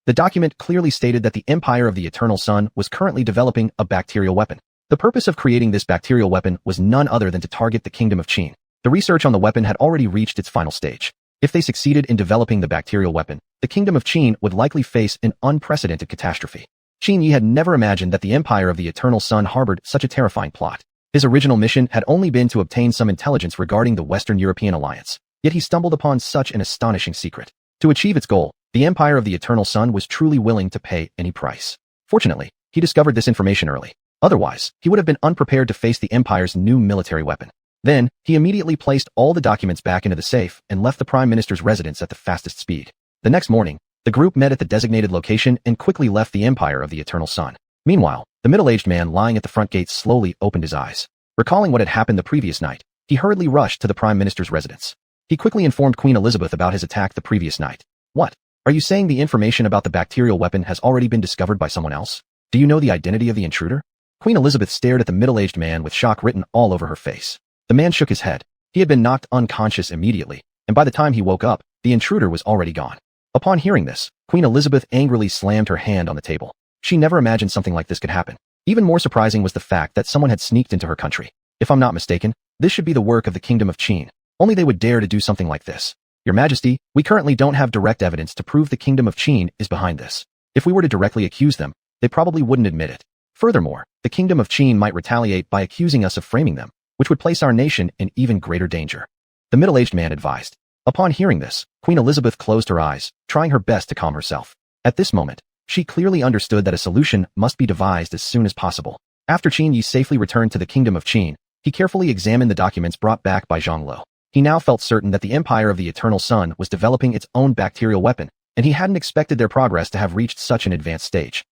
The document clearly stated that the Empire of the Eternal Sun was currently developing a bacterial weapon. The purpose of creating this bacterial weapon was none other than to target the kingdom of Qin. The research on the weapon had already reached its final stage. If they succeeded in developing the bacterial weapon, the kingdom of Qin would likely face an unprecedented catastrophe. Qin Yi had never imagined that the Empire of the Eternal Sun harbored such a terrifying plot. His original mission had only been to obtain some intelligence regarding the Western European alliance, yet he stumbled upon such an astonishing secret. To achieve its goal, the Empire of the Eternal Sun was truly willing to pay any price. Fortunately, he discovered this information early. Otherwise, he would have been unprepared to face the Empire's new military weapon. Then, he immediately placed all the documents back into the safe and left the Prime Minister's residence at the fastest speed. The next morning, the group met at the designated location and quickly left the Empire of the Eternal Sun. Meanwhile, the middle-aged man lying at the front gate slowly opened his eyes. Recalling what had happened the previous night, he hurriedly rushed to the Prime Minister's residence. He quickly informed Queen Elizabeth about his attack the previous night. What? Are you saying the information about the bacterial weapon has already been discovered by someone else? Do you know the identity of the intruder? Queen Elizabeth stared at the middle-aged man with shock written all over her face. The man shook his head. He had been knocked unconscious immediately, and by the time he woke up, the intruder was already gone. Upon hearing this, Queen Elizabeth angrily slammed her hand on the table. She never imagined something like this could happen. Even more surprising was the fact that someone had sneaked into her country. If I'm not mistaken, this should be the work of the Kingdom of Qin. Only they would dare to do something like this. Your Majesty, we currently don't have direct evidence to prove the Kingdom of Qin is behind this. If we were to directly accuse them, they probably wouldn't admit it. Furthermore, the Kingdom of Qin might retaliate by accusing us of framing them, which would place our nation in even greater danger. The middle-aged man advised. Upon hearing this, Queen Elizabeth closed her eyes, trying her best to calm herself. At this moment, she clearly understood that a solution must be devised as soon as possible. After Qin Yi safely returned to the Kingdom of Qin, he carefully examined the documents brought back by Zhang Lo. He now felt certain that the Empire of the Eternal Sun was developing its own bacterial weapon, and he hadn't expected their progress to have reached such an advanced stage.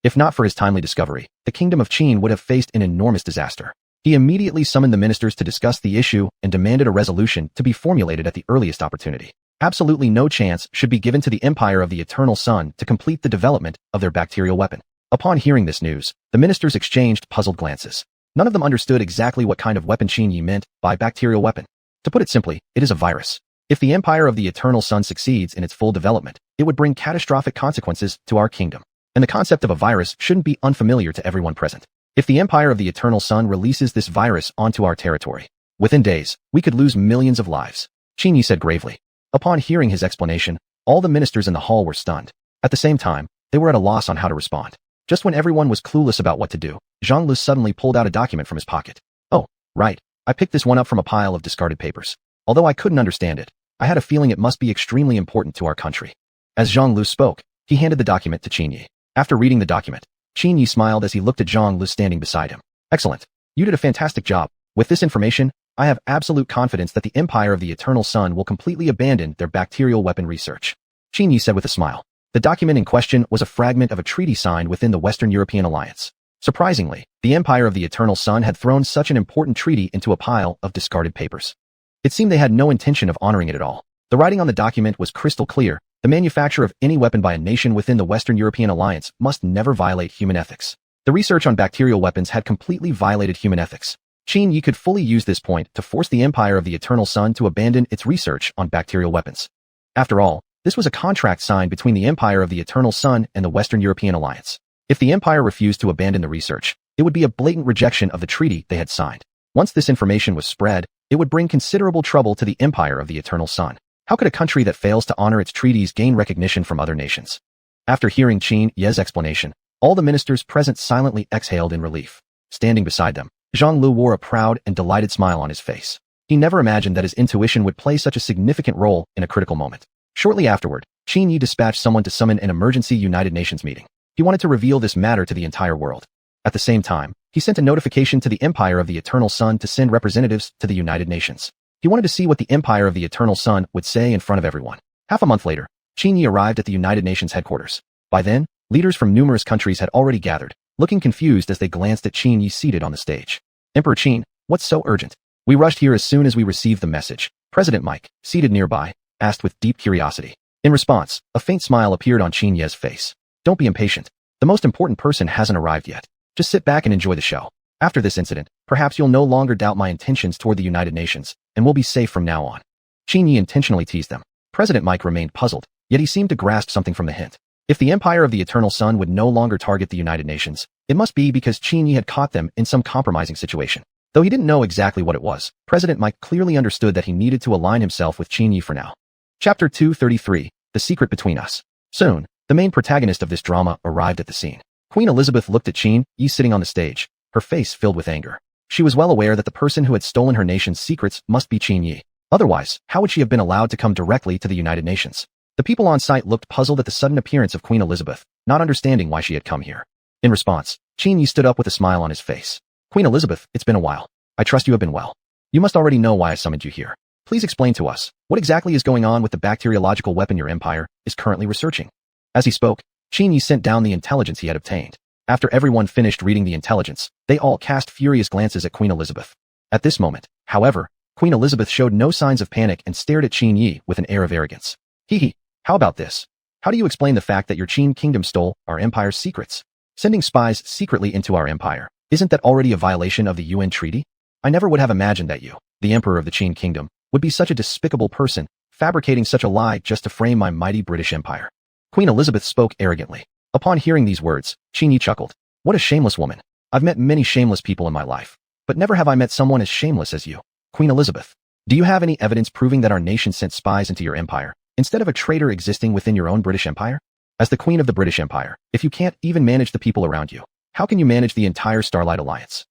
If not for his timely discovery, the Kingdom of Qin would have faced an enormous disaster. He immediately summoned the ministers to discuss the issue and demanded a resolution to be formulated at the earliest opportunity. Absolutely no chance should be given to the Empire of the Eternal Sun to complete the development of their bacterial weapon. Upon hearing this news, the ministers exchanged puzzled glances. None of them understood exactly what kind of weapon Qin Yi meant by bacterial weapon. To put it simply, it is a virus. If the Empire of the Eternal Sun succeeds in its full development, it would bring catastrophic consequences to our kingdom. And the concept of a virus shouldn't be unfamiliar to everyone present. If the Empire of the Eternal Sun releases this virus onto our territory, within days, we could lose millions of lives, Qin Yi said gravely. Upon hearing his explanation, all the ministers in the hall were stunned. At the same time, they were at a loss on how to respond. Just when everyone was clueless about what to do, Zhang Lu suddenly pulled out a document from his pocket. Oh, right. I picked this one up from a pile of discarded papers. Although I couldn't understand it, I had a feeling it must be extremely important to our country. As Zhang Lu spoke, he handed the document to Qin Yi. After reading the document, Qin Yi smiled as he looked at Zhang Lu standing beside him. Excellent. You did a fantastic job. With this information, I have absolute confidence that the Empire of the Eternal Sun will completely abandon their bacterial weapon research. Qin Yi said with a smile. The document in question was a fragment of a treaty signed within the Western European Alliance. Surprisingly, the Empire of the Eternal Sun had thrown such an important treaty into a pile of discarded papers. It seemed they had no intention of honoring it at all. The writing on the document was crystal clear. The manufacture of any weapon by a nation within the Western European Alliance must never violate human ethics. The research on bacterial weapons had completely violated human ethics. Qin Yi could fully use this point to force the Empire of the Eternal Sun to abandon its research on bacterial weapons. After all, this was a contract signed between the Empire of the Eternal Sun and the Western European Alliance. If the Empire refused to abandon the research, it would be a blatant rejection of the treaty they had signed. Once this information was spread, it would bring considerable trouble to the Empire of the Eternal Sun. How could a country that fails to honor its treaties gain recognition from other nations? After hearing Qin Yi's explanation, all the ministers present silently exhaled in relief. Standing beside them, Zhang Lu wore a proud and delighted smile on his face. He never imagined that his intuition would play such a significant role in a critical moment. Shortly afterward, Qin Yi dispatched someone to summon an emergency United Nations meeting. He wanted to reveal this matter to the entire world. At the same time, he sent a notification to the Empire of the Eternal Sun to send representatives to the United Nations. He wanted to see what the Empire of the Eternal Sun would say in front of everyone. Half a month later, Qin Yi arrived at the United Nations headquarters. By then, leaders from numerous countries had already gathered, looking confused as they glanced at Qin Yi seated on the stage. Emperor Qin, what's so urgent? We rushed here as soon as we received the message. President Mike, seated nearby, asked with deep curiosity. In response, a faint smile appeared on Qin Yi's face. Don't be impatient. The most important person hasn't arrived yet. Just sit back and enjoy the show. After this incident, perhaps you'll no longer doubt my intentions toward the United Nations, and we'll be safe from now on. Qin Yi intentionally teased them. President Mike remained puzzled, yet he seemed to grasp something from the hint. If the Empire of the Eternal Sun would no longer target the United Nations, it must be because Qin Yi had caught them in some compromising situation. Though he didn't know exactly what it was, President Mike clearly understood that he needed to align himself with Qin Yi for now. Chapter 233, The Secret Between Us. Soon, the main protagonist of this drama arrived at the scene. Queen Elizabeth looked at Qin Yi sitting on the stage, her face filled with anger. She was well aware that the person who had stolen her nation's secrets must be Qin Yi. Otherwise, how would she have been allowed to come directly to the United Nations? The people on site looked puzzled at the sudden appearance of Queen Elizabeth, not understanding why she had come here. In response, Qin Yi stood up with a smile on his face. Queen Elizabeth, it's been a while. I trust you have been well. You must already know why I summoned you here. Please explain to us, what exactly is going on with the bacteriological weapon your empire is currently researching? As he spoke, Qin Yi sent down the intelligence he had obtained. After everyone finished reading the intelligence, they all cast furious glances at Queen Elizabeth. At this moment, however, Queen Elizabeth showed no signs of panic and stared at Qin Yi with an air of arrogance. Hee, how about this? How do you explain the fact that your Qin kingdom stole our empire's secrets? Sending spies secretly into our empire, isn't that already a violation of the UN treaty? I never would have imagined that you, the emperor of the Qin kingdom, would be such a despicable person, fabricating such a lie just to frame my mighty British Empire. Queen Elizabeth spoke arrogantly. Upon hearing these words, Qin Yi chuckled. What a shameless woman. I've met many shameless people in my life, but never have I met someone as shameless as you. Queen Elizabeth, do you have any evidence proving that our nation sent spies into your empire, instead of a traitor existing within your own British Empire? As the Queen of the British Empire, if you can't even manage the people around you, how can you manage the entire Starlight Alliance?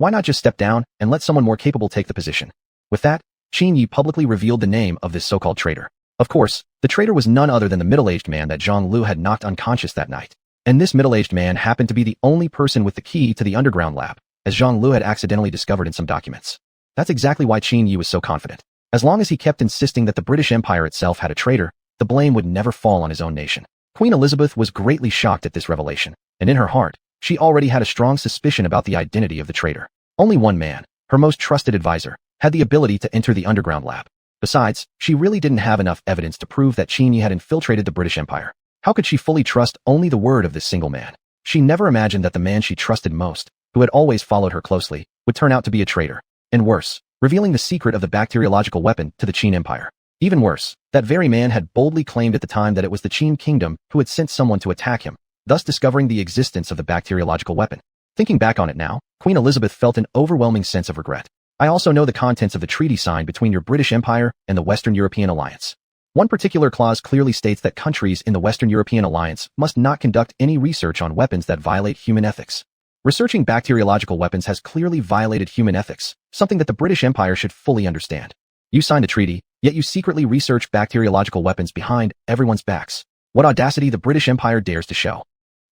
Why not just step down and let someone more capable take the position? With that, Qin Yi publicly revealed the name of this so-called traitor. Of course, the traitor was none other than the middle-aged man that Zhang Lu had knocked unconscious that night. And this middle-aged man happened to be the only person with the key to the underground lab, as Zhang Lu had accidentally discovered in some documents. That's exactly why Qin Yi was so confident. As long as he kept insisting that the British Empire itself had a traitor, the blame would never fall on his own nation. Queen Elizabeth was greatly shocked at this revelation, and in her heart, she already had a strong suspicion about the identity of the traitor. Only one man, her most trusted advisor, had the ability to enter the underground lab. Besides, she really didn't have enough evidence to prove that Qin Yi had infiltrated the British Empire. How could she fully trust only the word of this single man? She never imagined that the man she trusted most, who had always followed her closely, would turn out to be a traitor. And worse, revealing the secret of the bacteriological weapon to the Qin Empire. Even worse, that very man had boldly claimed at the time that it was the Qin kingdom who had sent someone to attack him, thus discovering the existence of the bacteriological weapon. Thinking back on it now, Queen Elizabeth felt an overwhelming sense of regret. I also know the contents of the treaty signed between your British Empire and the Western European Alliance. One particular clause clearly states that countries in the Western European Alliance must not conduct any research on weapons that violate human ethics. Researching bacteriological weapons has clearly violated human ethics, something that the British Empire should fully understand. You signed a treaty, yet you secretly research bacteriological weapons behind everyone's backs. What audacity the British Empire dares to show.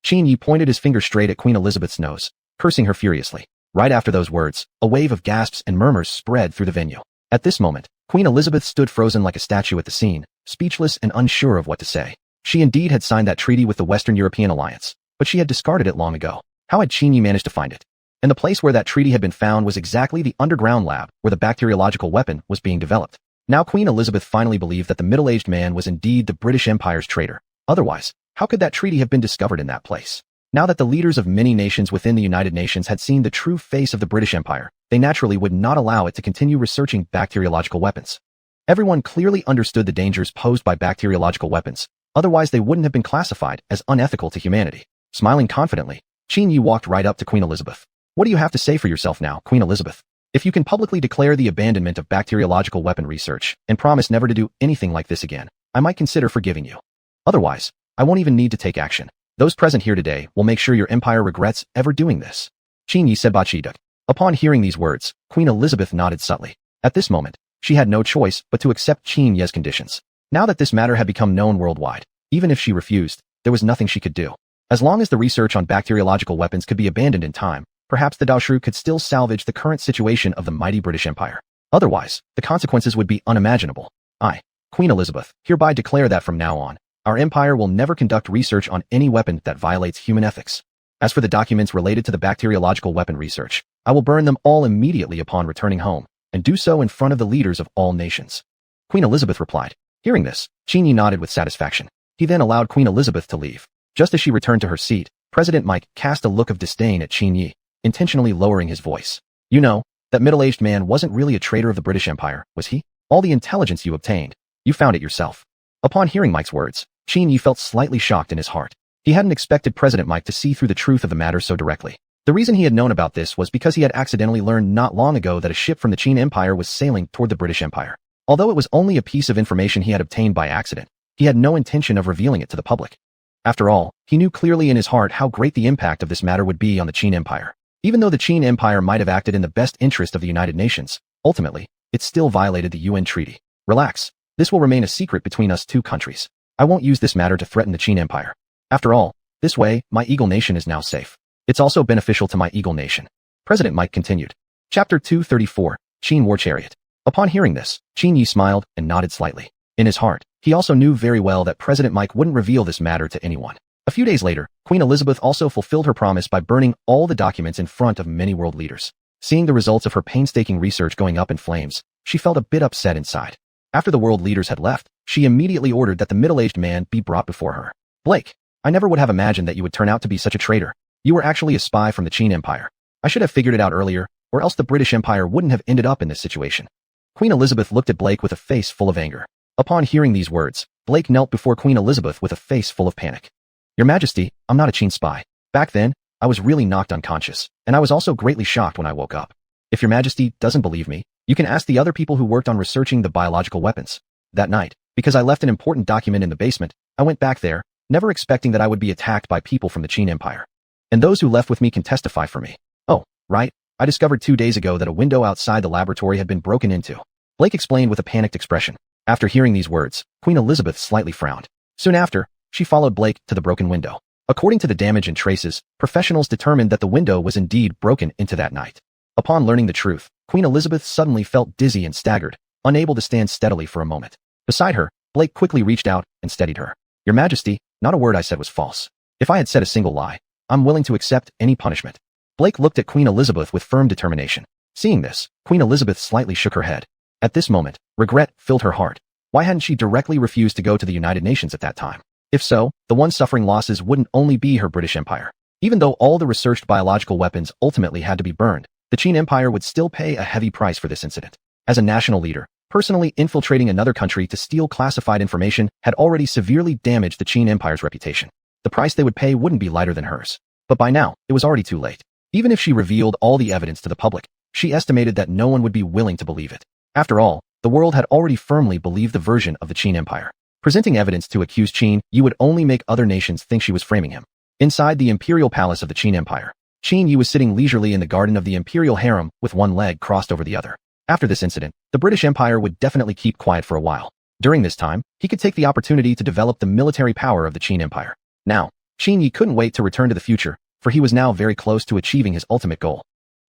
Qin Yi pointed his finger straight at Queen Elizabeth's nose, cursing her furiously. Right after those words, a wave of gasps and murmurs spread through the venue. At this moment, Queen Elizabeth stood frozen like a statue at the scene, speechless and unsure of what to say. She indeed had signed that treaty with the Western European Alliance, but she had discarded it long ago. How had Qin Yi managed to find it? And the place where that treaty had been found was exactly the underground lab where the bacteriological weapon was being developed. Now Queen Elizabeth finally believed that the middle-aged man was indeed the British Empire's traitor. Otherwise, how could that treaty have been discovered in that place? Now that the leaders of many nations within the United Nations had seen the true face of the British Empire, they naturally would not allow it to continue researching bacteriological weapons. Everyone clearly understood the dangers posed by bacteriological weapons, otherwise they wouldn't have been classified as unethical to humanity. Smiling confidently, Qin Yi walked right up to Queen Elizabeth. What do you have to say for yourself now, Queen Elizabeth? If you can publicly declare the abandonment of bacteriological weapon research and promise never to do anything like this again, I might consider forgiving you. Otherwise, I won't even need to take action. Those present here today will make sure your empire regrets ever doing this. Qin Yi said Bachiduk. Upon hearing these words, Queen Elizabeth nodded subtly. At this moment, she had no choice but to accept Qin Yi's conditions. Now that this matter had become known worldwide, even if she refused, there was nothing she could do. As long as the research on bacteriological weapons could be abandoned in time, perhaps the Daoshru could still salvage the current situation of the mighty British Empire. Otherwise, the consequences would be unimaginable. I, Queen Elizabeth, hereby declare that from now on, our empire will never conduct research on any weapon that violates human ethics. As for the documents related to the bacteriological weapon research, I will burn them all immediately upon returning home, and do so in front of the leaders of all nations. Queen Elizabeth replied. Hearing this, Qin Yi nodded with satisfaction. He then allowed Queen Elizabeth to leave. Just as she returned to her seat, President Mike cast a look of disdain at Qin Yi, intentionally lowering his voice. You know, that middle-aged man wasn't really a traitor of the British Empire, was he? All the intelligence you obtained, you found it yourself. Upon hearing Mike's words, Qin Yi felt slightly shocked in his heart. He hadn't expected President Mike to see through the truth of the matter so directly. The reason he had known about this was because he had accidentally learned not long ago that a ship from the Qin Empire was sailing toward the British Empire. Although it was only a piece of information he had obtained by accident, he had no intention of revealing it to the public. After all, he knew clearly in his heart how great the impact of this matter would be on the Qin Empire. Even though the Qin Empire might have acted in the best interest of the United Nations, ultimately, it still violated the UN treaty. Relax. This will remain a secret between us two countries. I won't use this matter to threaten the Qin Empire. After all, this way, my Eagle Nation is now safe. It's also beneficial to my Eagle Nation. President Mike continued. Chapter 234. Qin War Chariot. Upon hearing this, Qin Yi smiled and nodded slightly. In his heart, he also knew very well that President Mike wouldn't reveal this matter to anyone. A few days later, Queen Elizabeth also fulfilled her promise by burning all the documents in front of many world leaders. Seeing the results of her painstaking research going up in flames, she felt a bit upset inside. After the world leaders had left, she immediately ordered that the middle-aged man be brought before her. Blake, I never would have imagined that you would turn out to be such a traitor. You were actually a spy from the Qin Empire. I should have figured it out earlier, or else the British Empire wouldn't have ended up in this situation. Queen Elizabeth looked at Blake with a face full of anger. Upon hearing these words, Blake knelt before Queen Elizabeth with a face full of panic. Your Majesty, I'm not a Qin spy. Back then, I was really knocked unconscious, and I was also greatly shocked when I woke up. If your Majesty doesn't believe me, you can ask the other people who worked on researching the biological weapons. That night, because I left an important document in the basement, I went back there, never expecting that I would be attacked by people from the Qin Empire. And those who left with me can testify for me. Oh, right, I discovered 2 days ago that a window outside the laboratory had been broken into. Blake explained with a panicked expression. After hearing these words, Queen Elizabeth slightly frowned. Soon after, she followed Blake to the broken window. According to the damage and traces, professionals determined that the window was indeed broken into that night. Upon learning the truth, Queen Elizabeth suddenly felt dizzy and staggered, unable to stand steadily for a moment. Beside her, Blake quickly reached out and steadied her. Your Majesty, not a word I said was false. If I had said a single lie, I'm willing to accept any punishment. Blake looked at Queen Elizabeth with firm determination. Seeing this, Queen Elizabeth slightly shook her head. At this moment, regret filled her heart. Why hadn't she directly refused to go to the United Nations at that time? If so, the one suffering losses wouldn't only be her British Empire. Even though all the researched biological weapons ultimately had to be burned, the Qin Empire would still pay a heavy price for this incident. As a national leader, personally infiltrating another country to steal classified information had already severely damaged the Qin Empire's reputation. The price they would pay wouldn't be lighter than hers. But by now, it was already too late. Even if she revealed all the evidence to the public, she estimated that no one would be willing to believe it. After all, the world had already firmly believed the version of the Qin Empire. Presenting evidence to accuse Qin Yi would only make other nations think she was framing him. Inside the imperial palace of the Qin Empire, Qin Yi was sitting leisurely in the garden of the imperial harem with one leg crossed over the other. After this incident, the British Empire would definitely keep quiet for a while. During this time, he could take the opportunity to develop the military power of the Qin Empire. Now, Qin Yi couldn't wait to return to the future, for he was now very close to achieving his ultimate goal.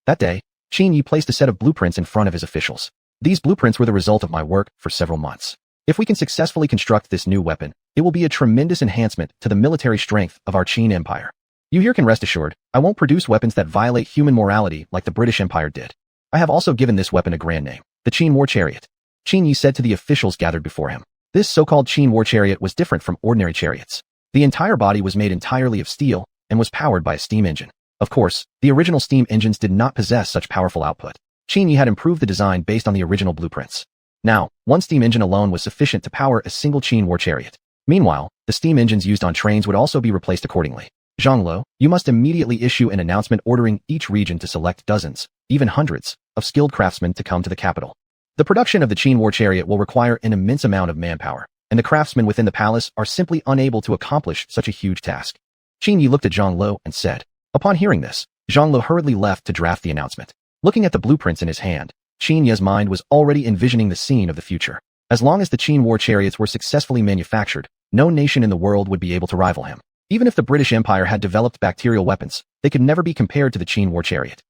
That day, Qin Yi placed a set of blueprints in front of his officials. These blueprints were the result of my work for several months. If we can successfully construct this new weapon, it will be a tremendous enhancement to the military strength of our Qin Empire. You here can rest assured, I won't produce weapons that violate human morality like the British Empire did. I have also given this weapon a grand name, the Qin War Chariot. Qin Yi said to the officials gathered before him. This so-called Qin War Chariot was different from ordinary chariots. The entire body was made entirely of steel and was powered by a steam engine. Of course, the original steam engines did not possess such powerful output. Qin Yi had improved the design based on the original blueprints. Now, one steam engine alone was sufficient to power a single Qin War Chariot. Meanwhile, the steam engines used on trains would also be replaced accordingly. Zhanglo, you must immediately issue an announcement ordering each region to select dozens, even hundreds, of skilled craftsmen to come to the capital. The production of the Qin War Chariot will require an immense amount of manpower, and the craftsmen within the palace are simply unable to accomplish such a huge task. Qin Yi looked at Zhanglo and said. Upon hearing this, Zhanglo hurriedly left to draft the announcement. Looking at the blueprints in his hand, Qin Yi's mind was already envisioning the scene of the future. As long as the Qin War Chariots were successfully manufactured, no nation in the world would be able to rival him. Even if the British Empire had developed bacterial weapons, they could never be compared to the Qin War Chariot.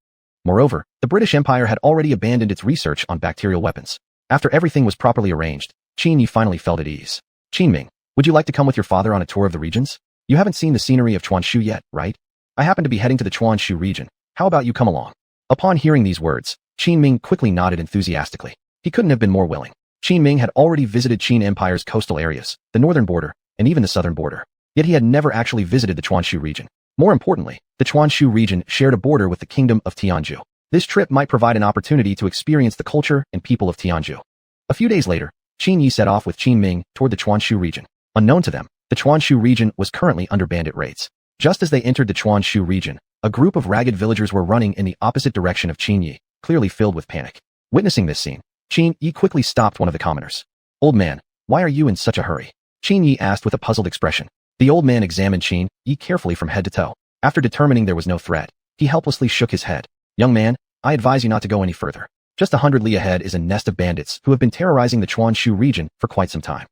Moreover, the British Empire had already abandoned its research on bacterial weapons. After everything was properly arranged, Qin Yi finally felt at ease. Qinming, would you like to come with your father on a tour of the regions? You haven't seen the scenery of Chuanshu yet, right? I happen to be heading to the Chuanshu region. How about you come along? Upon hearing these words, Qinming quickly nodded enthusiastically. He couldn't have been more willing. Qinming had already visited Qin Empire's coastal areas, the northern border, and even the southern border. Yet he had never actually visited the Chuanshu region. More importantly, the Chuanshu region shared a border with the kingdom of Tianzhu. This trip might provide an opportunity to experience the culture and people of Tianzhu. A few days later, Qin Yi set off with Qinming toward the Chuanshu region. Unknown to them, the Chuanshu region was currently under bandit raids. Just as they entered the Chuanshu region, a group of ragged villagers were running in the opposite direction of Qin Yi, clearly filled with panic. Witnessing this scene, Qin Yi quickly stopped one of the commoners. Old man, why are you in such a hurry? Qin Yi asked with a puzzled expression. The old man examined Qin Yi carefully from head to toe. After determining there was no threat, he helplessly shook his head. Young man, I advise you not to go any further. Just 100 li ahead is a nest of bandits who have been terrorizing the Chuanshu region for quite some time.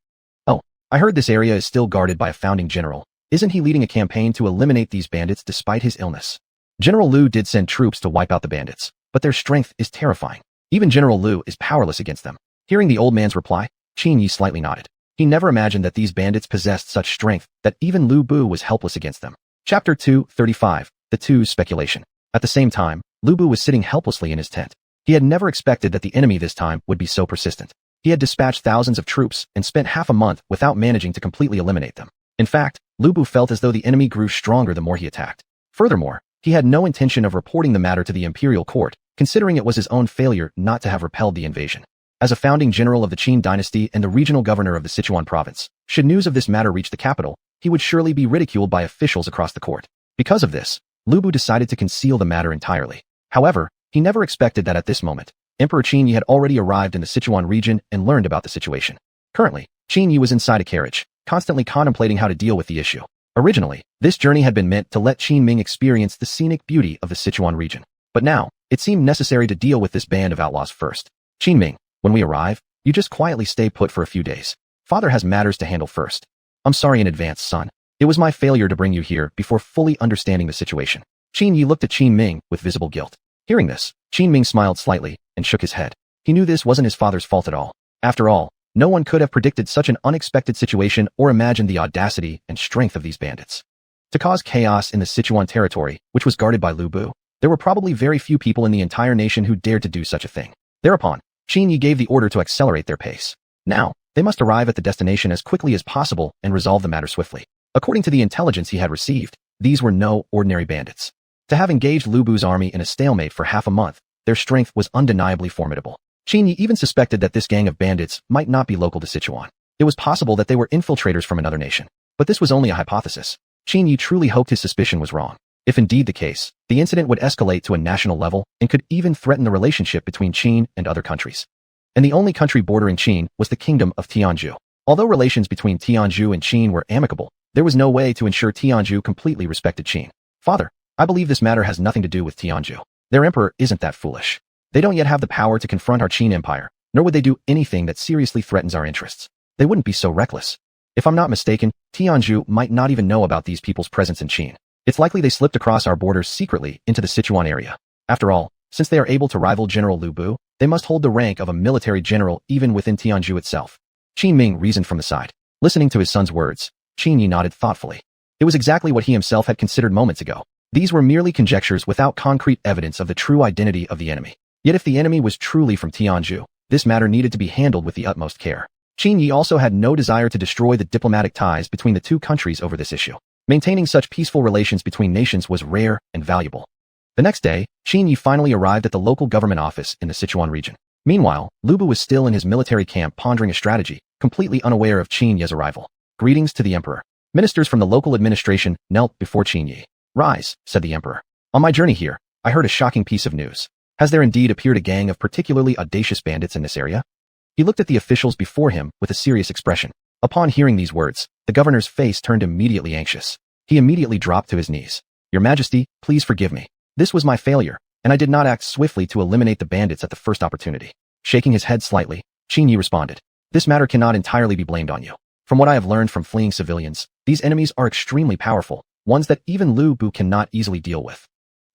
Oh, I heard this area is still guarded by a founding general. Isn't he leading a campaign to eliminate these bandits despite his illness? General Liu did send troops to wipe out the bandits, but their strength is terrifying. Even General Lu is powerless against them. Hearing the old man's reply, Qin Yi slightly nodded. He never imagined that these bandits possessed such strength that even Lu Bu was helpless against them. Chapter 235. The Two's Speculation. At the same time, Lu Bu was sitting helplessly in his tent. He had never expected that the enemy this time would be so persistent. He had dispatched thousands of troops and spent half a month without managing to completely eliminate them. In fact, Lu Bu felt as though the enemy grew stronger the more he attacked. Furthermore, he had no intention of reporting the matter to the imperial court, considering it was his own failure not to have repelled the invasion. As a founding general of the Qin dynasty and the regional governor of the Sichuan province, should news of this matter reach the capital, he would surely be ridiculed by officials across the court. Because of this, Lu Bu decided to conceal the matter entirely. However, he never expected that at this moment, Emperor Qin Yi had already arrived in the Sichuan region and learned about the situation. Currently, Qin Yi was inside a carriage, constantly contemplating how to deal with the issue. Originally, this journey had been meant to let Qin Ming experience the scenic beauty of the Sichuan region. But now, it seemed necessary to deal with this band of outlaws first. Qin Ming, when we arrive, you just quietly stay put for a few days. Father has matters to handle first. I'm sorry in advance, son. It was my failure to bring you here before fully understanding the situation. Qin Yi looked at Qin Ming with visible guilt. Hearing this, Qin Ming smiled slightly and shook his head. He knew this wasn't his father's fault at all. After all, no one could have predicted such an unexpected situation or imagined the audacity and strength of these bandits. To cause chaos in the Sichuan territory, which was guarded by Lu Bu, there were probably very few people in the entire nation who dared to do such a thing. Thereupon, Qin Yi gave the order to accelerate their pace. Now, they must arrive at the destination as quickly as possible and resolve the matter swiftly. According to the intelligence he had received, these were no ordinary bandits. To have engaged Lu Bu's army in a stalemate for half a month, their strength was undeniably formidable. Qin Yi even suspected that this gang of bandits might not be local to Sichuan. It was possible that they were infiltrators from another nation. But this was only a hypothesis. Qin Yi truly hoped his suspicion was wrong. If indeed the case, the incident would escalate to a national level and could even threaten the relationship between Qin and other countries. And the only country bordering Qin was the kingdom of Tianzhu. Although relations between Tianzhu and Qin were amicable, there was no way to ensure Tianzhu completely respected Qin. Father, I believe this matter has nothing to do with Tianzhu. Their emperor isn't that foolish. They don't yet have the power to confront our Qin empire, nor would they do anything that seriously threatens our interests. They wouldn't be so reckless. If I'm not mistaken, Tianzhu might not even know about these people's presence in Qin. It's likely they slipped across our borders secretly into the Sichuan area. After all, since they are able to rival General Lu Bu, they must hold the rank of a military general even within Tianzhu itself. Qin Ming reasoned from the side. Listening to his son's words, Qin Yi nodded thoughtfully. It was exactly what he himself had considered moments ago. These were merely conjectures without concrete evidence of the true identity of the enemy. Yet if the enemy was truly from Tianzhu, this matter needed to be handled with the utmost care. Qin Yi also had no desire to destroy the diplomatic ties between the two countries over this issue. Maintaining such peaceful relations between nations was rare and valuable. The next day, Qin Yi finally arrived at the local government office in the Sichuan region. Meanwhile, Lu Bu was still in his military camp pondering a strategy, completely unaware of Qin Yi's arrival. Greetings to the emperor. Ministers from the local administration knelt before Qin Yi. Rise, said the emperor. On my journey here, I heard a shocking piece of news. Has there indeed appeared a gang of particularly audacious bandits in this area? He looked at the officials before him with a serious expression. Upon hearing these words, the governor's face turned immediately anxious. He immediately dropped to his knees. Your Majesty, please forgive me. This was my failure, and I did not act swiftly to eliminate the bandits at the first opportunity. Shaking his head slightly, Qin Yi responded. This matter cannot entirely be blamed on you. From what I have learned from fleeing civilians, these enemies are extremely powerful, ones that even Lu Bu cannot easily deal with.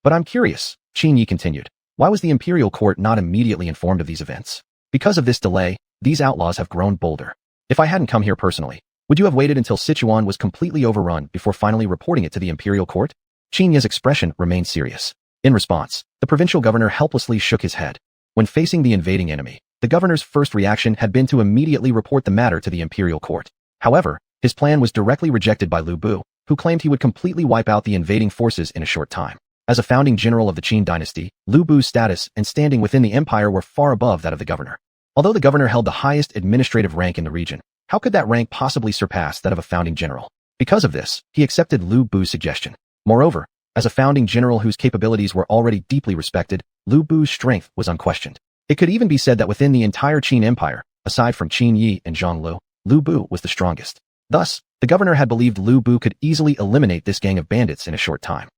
But I'm curious, Qin Yi continued. Why was the imperial court not immediately informed of these events? Because of this delay, these outlaws have grown bolder. If I hadn't come here personally, would you have waited until Sichuan was completely overrun before finally reporting it to the imperial court? Qin Yi's expression remained serious. In response, the provincial governor helplessly shook his head. When facing the invading enemy, the governor's first reaction had been to immediately report the matter to the imperial court. However, his plan was directly rejected by Lu Bu, who claimed he would completely wipe out the invading forces in a short time. As a founding general of the Qin dynasty, Lu Bu's status and standing within the empire were far above that of the governor. Although the governor held the highest administrative rank in the region, how could that rank possibly surpass that of a founding general? Because of this, he accepted Lu Bu's suggestion. Moreover, as a founding general whose capabilities were already deeply respected, Lu Bu's strength was unquestioned. It could even be said that within the entire Qin empire, aside from Qin Yi and Zhang Lu, Lu Bu was the strongest. Thus, the governor had believed Lu Bu could easily eliminate this gang of bandits in a short time.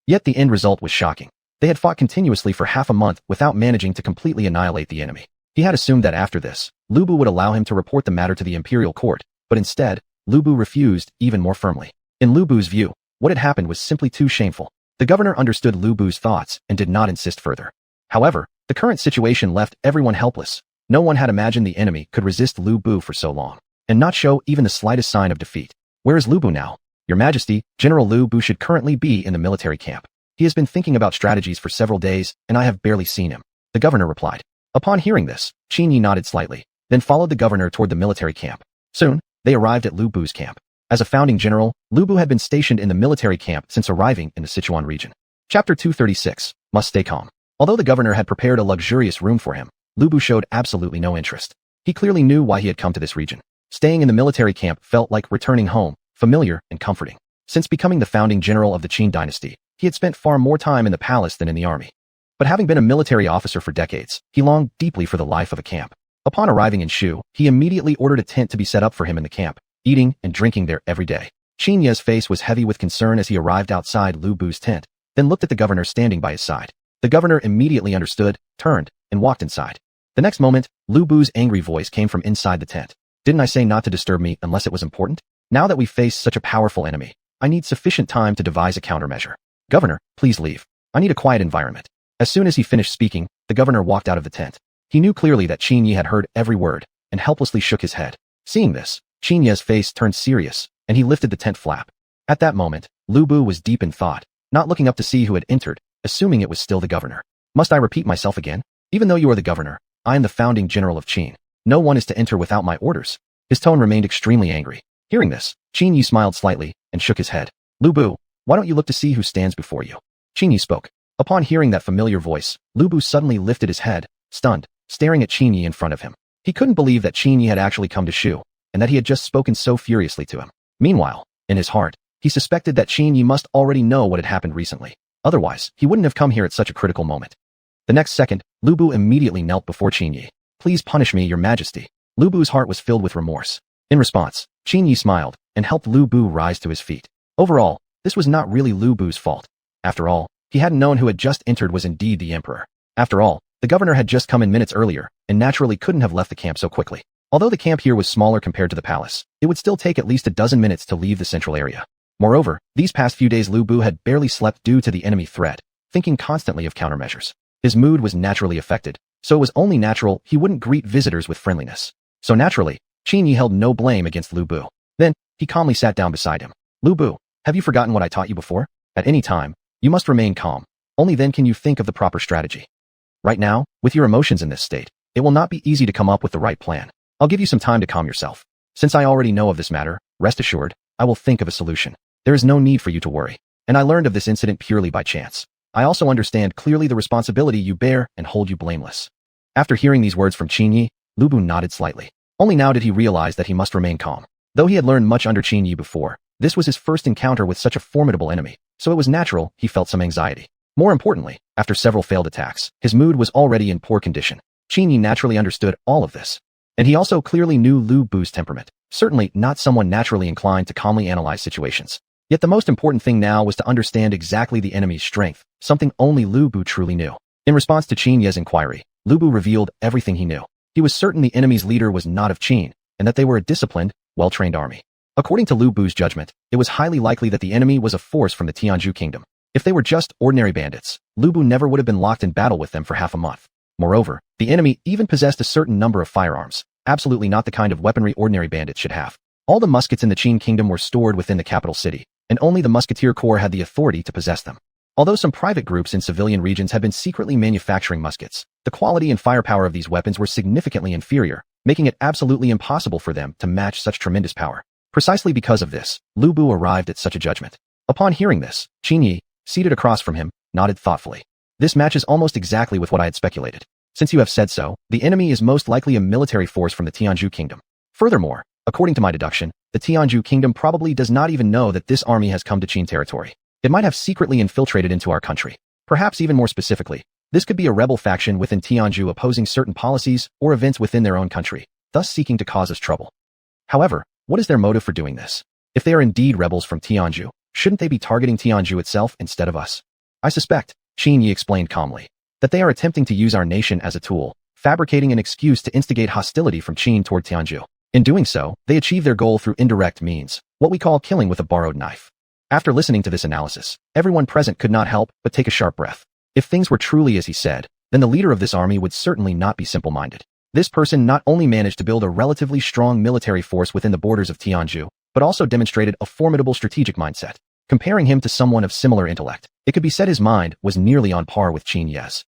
Yet the end result was shocking. They had fought continuously for half a month without managing to completely annihilate the enemy. He had assumed that after this, Lu Bu would allow him to report the matter to the imperial court, but instead, Lu Bu refused even more firmly. In Lu Bu's view, what had happened was simply too shameful. The governor understood Lu Bu's thoughts and did not insist further. However, The current situation left everyone helpless. No one had imagined the enemy could resist Lu Bu for so long, and not show even the slightest sign of defeat. Where is Lu Bu now? Your Majesty, General Lu Bu should currently be in the military camp. He has been thinking about strategies for several days, and I have barely seen him, the governor replied. Upon hearing this, Qin Yi nodded slightly, then followed the governor toward the military camp. Soon, they arrived at Lu Bu's camp. As a founding general, Lu Bu had been stationed in the military camp since arriving in the Sichuan region. Chapter 236, Must Stay Calm. Although the governor had prepared a luxurious room for him, Lu Bu showed absolutely no interest. He clearly knew why he had come to this region. Staying in the military camp felt like returning home, familiar and comforting. Since becoming the founding general of the Qin dynasty, he had spent far more time in the palace than in the army. But having been a military officer for decades, he longed deeply for the life of a camp. Upon arriving in Shu, he immediately ordered a tent to be set up for him in the camp, eating and drinking there every day. Qin Ye's face was heavy with concern as he arrived outside Lu Bu's tent, then looked at the governor standing by his side. The governor immediately understood, turned, and walked inside. The next moment, Lu Bu's angry voice came from inside the tent. Didn't I say not to disturb me unless it was important? Now that we face such a powerful enemy, I need sufficient time to devise a countermeasure. Governor, please leave. I need a quiet environment. As soon as he finished speaking, the governor walked out of the tent. He knew clearly that Qin Yi had heard every word, and helplessly shook his head. Seeing this, Qin Yi's face turned serious, and he lifted the tent flap. At that moment, Lu Bu was deep in thought, not looking up to see who had entered, assuming it was still the governor. Must I repeat myself again? Even though you are the governor, I am the founding general of Qin. No one is to enter without my orders. His tone remained extremely angry. Hearing this, Qin Yi smiled slightly, and shook his head. Lu Bu, why don't you look to see who stands before you? Qin Yi spoke. Upon hearing that familiar voice, Lu Bu suddenly lifted his head, stunned, staring at Qin Yi in front of him. He couldn't believe that Qin Yi had actually come to Shu, and that he had just spoken so furiously to him. Meanwhile, in his heart, he suspected that Qin Yi must already know what had happened recently. Otherwise, he wouldn't have come here at such a critical moment. The next second, Lu Bu immediately knelt before Qin Yi. Please punish me, Your Majesty. Lu Bu's heart was filled with remorse. In response, Qin Yi smiled, and helped Lu Bu rise to his feet. Overall, this was not really Lu Bu's fault. After all, he hadn't known who had just entered was indeed the emperor. After all, the governor had just come in minutes earlier, and naturally couldn't have left the camp so quickly. Although the camp here was smaller compared to the palace, it would still take at least a dozen minutes to leave the central area. Moreover, these past few days Lu Bu had barely slept due to the enemy threat, thinking constantly of countermeasures. His mood was naturally affected, so it was only natural he wouldn't greet visitors with friendliness. So naturally, Qin Yi held no blame against Lu Bu. Then, he calmly sat down beside him. Lu Bu, have you forgotten what I taught you before? At any time, you must remain calm. Only then can you think of the proper strategy. Right now, with your emotions in this state, it will not be easy to come up with the right plan. I'll give you some time to calm yourself. Since I already know of this matter, rest assured, I will think of a solution. There is no need for you to worry. And I learned of this incident purely by chance. I also understand clearly the responsibility you bear and hold you blameless. After hearing these words from Qin Yi, Lu Bu nodded slightly. Only now did he realize that he must remain calm. Though he had learned much under Qin Yi before, this was his first encounter with such a formidable enemy, so it was natural he felt some anxiety. More importantly, after several failed attacks, his mood was already in poor condition. Qin Yi naturally understood all of this. And he also clearly knew Lu Bu's temperament, certainly not someone naturally inclined to calmly analyze situations. Yet the most important thing now was to understand exactly the enemy's strength, something only Lu Bu truly knew. In response to Qin Yi's inquiry, Lu Bu revealed everything he knew. He was certain the enemy's leader was not of Qin, and that they were a disciplined, well-trained army. According to Lu Bu's judgment, it was highly likely that the enemy was a force from the Tianzhu kingdom. If they were just ordinary bandits, Lu Bu never would have been locked in battle with them for half a month. Moreover, the enemy even possessed a certain number of firearms, absolutely not the kind of weaponry ordinary bandits should have. All the muskets in the Qin kingdom were stored within the capital city, and only the musketeer corps had the authority to possess them. Although some private groups in civilian regions had been secretly manufacturing muskets, the quality and firepower of these weapons were significantly inferior, making it absolutely impossible for them to match such tremendous power. Precisely because of this, Lu Bu arrived at such a judgment. Upon hearing this, Qin Yi, seated across from him, nodded thoughtfully. This matches almost exactly with what I had speculated. Since you have said so, the enemy is most likely a military force from the Tianzhu kingdom. Furthermore, according to my deduction, the Tianzhu kingdom probably does not even know that this army has come to Qin territory. It might have secretly infiltrated into our country. Perhaps even more specifically, this could be a rebel faction within Tianzhu opposing certain policies or events within their own country, thus seeking to cause us trouble. However, what is their motive for doing this? If they are indeed rebels from Tianzhu, shouldn't they be targeting Tianzhu itself instead of us? I suspect, Qin Yi explained calmly, that they are attempting to use our nation as a tool, fabricating an excuse to instigate hostility from Qin toward Tianzhu. In doing so, they achieve their goal through indirect means, what we call killing with a borrowed knife. After listening to this analysis, everyone present could not help but take a sharp breath. If things were truly as he said, then the leader of this army would certainly not be simple-minded. This person not only managed to build a relatively strong military force within the borders of Tianzhu, but also demonstrated a formidable strategic mindset. Comparing him to someone of similar intellect, it could be said his mind was nearly on par with Qin Ye's.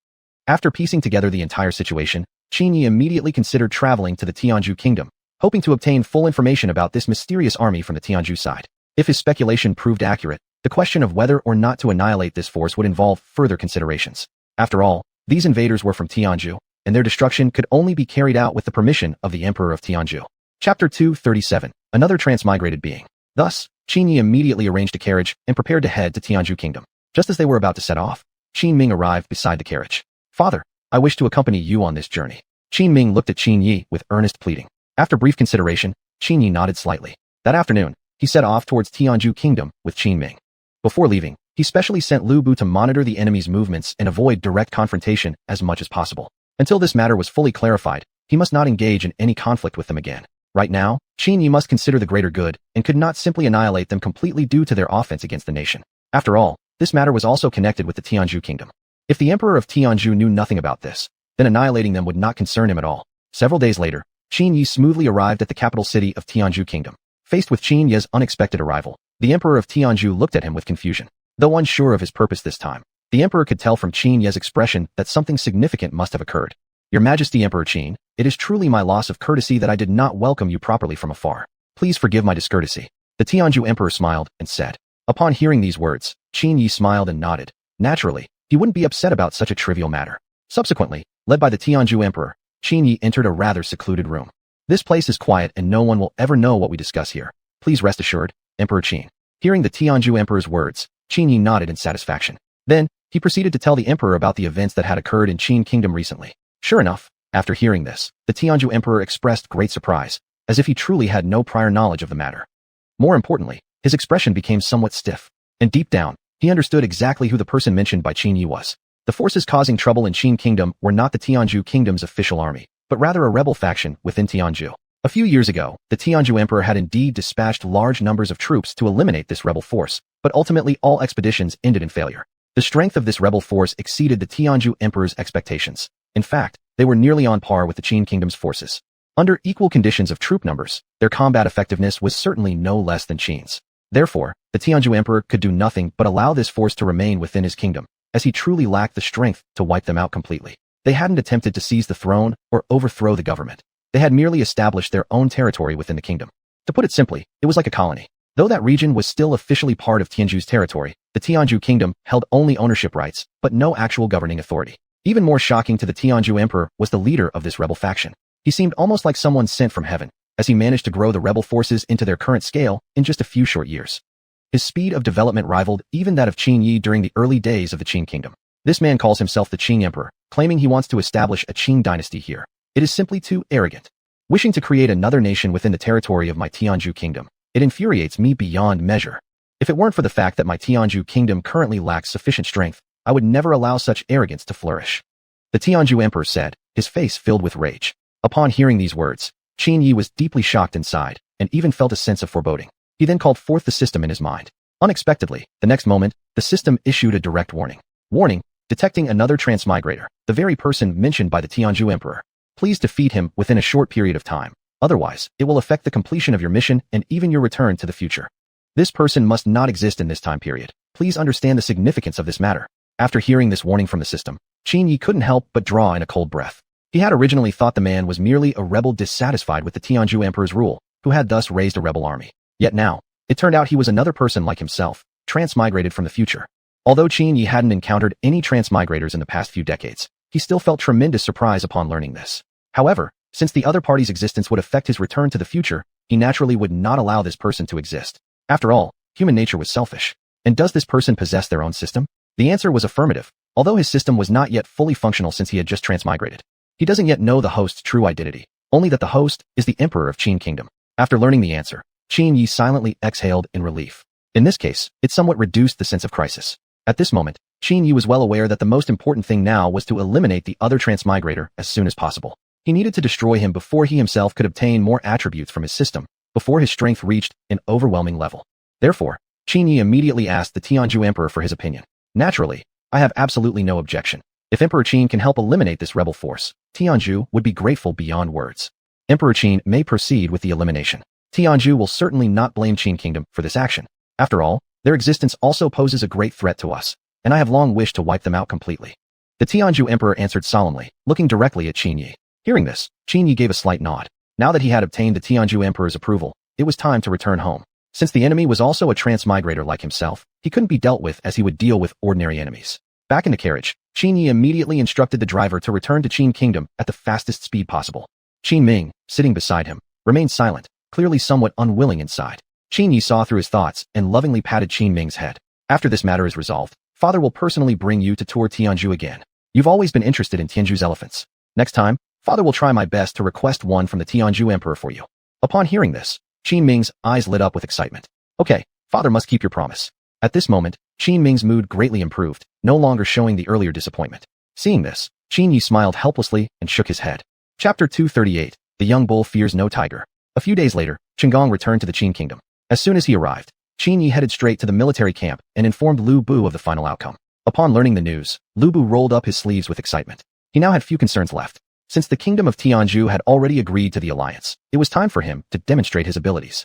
After piecing together the entire situation, Qin Yi immediately considered traveling to the Tianzhu kingdom, hoping to obtain full information about this mysterious army from the Tianzhu side. If his speculation proved accurate, the question of whether or not to annihilate this force would involve further considerations. After all, these invaders were from Tianzhu, and their destruction could only be carried out with the permission of the Emperor of Tianzhu. Chapter 237. Another transmigrated being. Thus, Qin Yi immediately arranged a carriage and prepared to head to Tianzhu kingdom. Just as they were about to set off, Qin Ming arrived beside the carriage. "Father, I wish to accompany you on this journey." Qin Ming looked at Qin Yi with earnest pleading. After brief consideration, Qin Yi nodded slightly. That afternoon, he set off towards Tianzhu kingdom with Qin Ming. Before leaving, he specially sent Lu Bu to monitor the enemy's movements and avoid direct confrontation as much as possible. Until this matter was fully clarified, he must not engage in any conflict with them again. Right now, Qin Yi must consider the greater good and could not simply annihilate them completely due to their offense against the nation. After all, this matter was also connected with the Tianzhu kingdom. If the Emperor of Tianzhu knew nothing about this, then annihilating them would not concern him at all. Several days later, Qin Yi smoothly arrived at the capital city of Tianzhu kingdom. Faced with Qin Yi's unexpected arrival, the Emperor of Tianzhu looked at him with confusion. Though unsure of his purpose this time, the Emperor could tell from Qin Yi's expression that something significant must have occurred. "Your Majesty Emperor Qin, it is truly my loss of courtesy that I did not welcome you properly from afar. Please forgive my discourtesy." The Tianzhu Emperor smiled and said. Upon hearing these words, Qin Yi smiled and nodded. Naturally, he wouldn't be upset about such a trivial matter. Subsequently, led by the Tianzhu Emperor, Qin Yi entered a rather secluded room. "This place is quiet and no one will ever know what we discuss here. Please rest assured, Emperor Qin." Hearing the Tianzhu Emperor's words, Qin Yi nodded in satisfaction. Then, he proceeded to tell the Emperor about the events that had occurred in Qin Kingdom recently. Sure enough, after hearing this, the Tianzhu Emperor expressed great surprise, as if he truly had no prior knowledge of the matter. More importantly, his expression became somewhat stiff, and deep down, he understood exactly who the person mentioned by Qin Yi was. The forces causing trouble in Qin Kingdom were not the Tianzhu Kingdom's official army, but rather a rebel faction within Tianzhu. A few years ago, the Tianzhu Emperor had indeed dispatched large numbers of troops to eliminate this rebel force, but ultimately all expeditions ended in failure. The strength of this rebel force exceeded the Tianzhu Emperor's expectations. In fact, they were nearly on par with the Qin Kingdom's forces. Under equal conditions of troop numbers, their combat effectiveness was certainly no less than Qin's. Therefore, the Tianzhu Emperor could do nothing but allow this force to remain within his kingdom, as he truly lacked the strength to wipe them out completely. They hadn't attempted to seize the throne or overthrow the government. They had merely established their own territory within the kingdom. To put it simply, it was like a colony. Though that region was still officially part of Tianzhu's territory, the Tianzhu kingdom held only ownership rights, but no actual governing authority. Even more shocking to the Tianzhu Emperor was the leader of this rebel faction. He seemed almost like someone sent from heaven, as he managed to grow the rebel forces into their current scale in just a few short years. His speed of development rivaled even that of Qin Yi during the early days of the Qin kingdom. This man calls himself the Qin Emperor, claiming he wants to establish a Qin dynasty here. It is simply too arrogant. Wishing to create another nation within the territory of my Tianzhu kingdom, it infuriates me beyond measure. If it weren't for the fact that my Tianzhu kingdom currently lacks sufficient strength, I would never allow such arrogance to flourish. The Tianzhu Emperor said, his face filled with rage. Upon hearing these words, Qin Yi was deeply shocked inside, and even felt a sense of foreboding. He then called forth the system in his mind. Unexpectedly, the next moment, the system issued a direct warning. Warning, detecting another transmigrator, the very person mentioned by the Tianzhu Emperor. Please defeat him within a short period of time. Otherwise, it will affect the completion of your mission and even your return to the future. This person must not exist in this time period. Please understand the significance of this matter. After hearing this warning from the system, Qin Yi couldn't help but draw in a cold breath. He had originally thought the man was merely a rebel dissatisfied with the Tianzhu Emperor's rule, who had thus raised a rebel army. Yet now, it turned out he was another person like himself, transmigrated from the future. Although Qin Yi hadn't encountered any transmigrators in the past few decades, he still felt tremendous surprise upon learning this. However, since the other party's existence would affect his return to the future, he naturally would not allow this person to exist. After all, human nature was selfish. And does this person possess their own system? The answer was affirmative, although his system was not yet fully functional since he had just transmigrated. He doesn't yet know the host's true identity, only that the host is the Emperor of Qin Kingdom. After learning the answer, Qin Yi silently exhaled in relief. In this case, it somewhat reduced the sense of crisis. At this moment, Qin Yi was well aware that the most important thing now was to eliminate the other transmigrator as soon as possible. He needed to destroy him before he himself could obtain more attributes from his system, before his strength reached an overwhelming level. Therefore, Qin Yi immediately asked the Tianzhu Emperor for his opinion. Naturally, I have absolutely no objection. If Emperor Qin can help eliminate this rebel force, Tianzhu would be grateful beyond words. Emperor Qin may proceed with the elimination. Tianzhu will certainly not blame Qin Kingdom for this action. After all, their existence also poses a great threat to us, and I have long wished to wipe them out completely. The Tianzhu Emperor answered solemnly, looking directly at Qin Yi. Hearing this, Qin Yi gave a slight nod. Now that he had obtained the Tianzhu Emperor's approval, it was time to return home. Since the enemy was also a transmigrator like himself, he couldn't be dealt with as he would deal with ordinary enemies. Back in the carriage, Qin Yi immediately instructed the driver to return to Qin Kingdom at the fastest speed possible. Qin Ming, sitting beside him, remained silent, clearly somewhat unwilling inside. Qin Yi saw through his thoughts and lovingly patted Qin Ming's head. After this matter is resolved, Father will personally bring you to tour Tianzhu again. You've always been interested in Tianzhu's elephants. Next time, Father will try my best to request one from the Tianzhu Emperor for you. Upon hearing this, Qin Ming's eyes lit up with excitement. Okay, Father must keep your promise. At this moment, Qin Ming's mood greatly improved, no longer showing the earlier disappointment. Seeing this, Qin Yi smiled helplessly and shook his head. Chapter 238, The Young Bull Fears No Tiger. A few days later, Qinggong returned to the Qin Kingdom. As soon as he arrived, Qin Yi headed straight to the military camp and informed Lu Bu of the final outcome. Upon learning the news, Lu Bu rolled up his sleeves with excitement. He now had few concerns left. Since the kingdom of Tianzhu had already agreed to the alliance, it was time for him to demonstrate his abilities.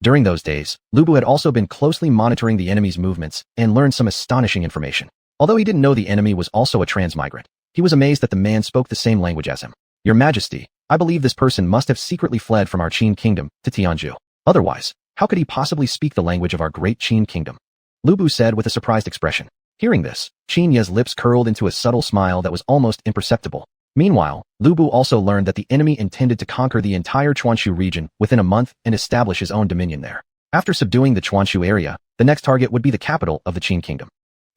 During those days, Lu Bu had also been closely monitoring the enemy's movements and learned some astonishing information. Although he didn't know the enemy was also a transmigrant, he was amazed that the man spoke the same language as him. Your Majesty, I believe this person must have secretly fled from our Qin Kingdom to Tianzhu. Otherwise, how could he possibly speak the language of our great Qin Kingdom? Lu Bu said with a surprised expression. Hearing this, Qin Ye's lips curled into a subtle smile that was almost imperceptible. Meanwhile, Lu Bu also learned that the enemy intended to conquer the entire Chuanshu region within a month and establish his own dominion there. After subduing the Chuanshu area, the next target would be the capital of the Qin Kingdom.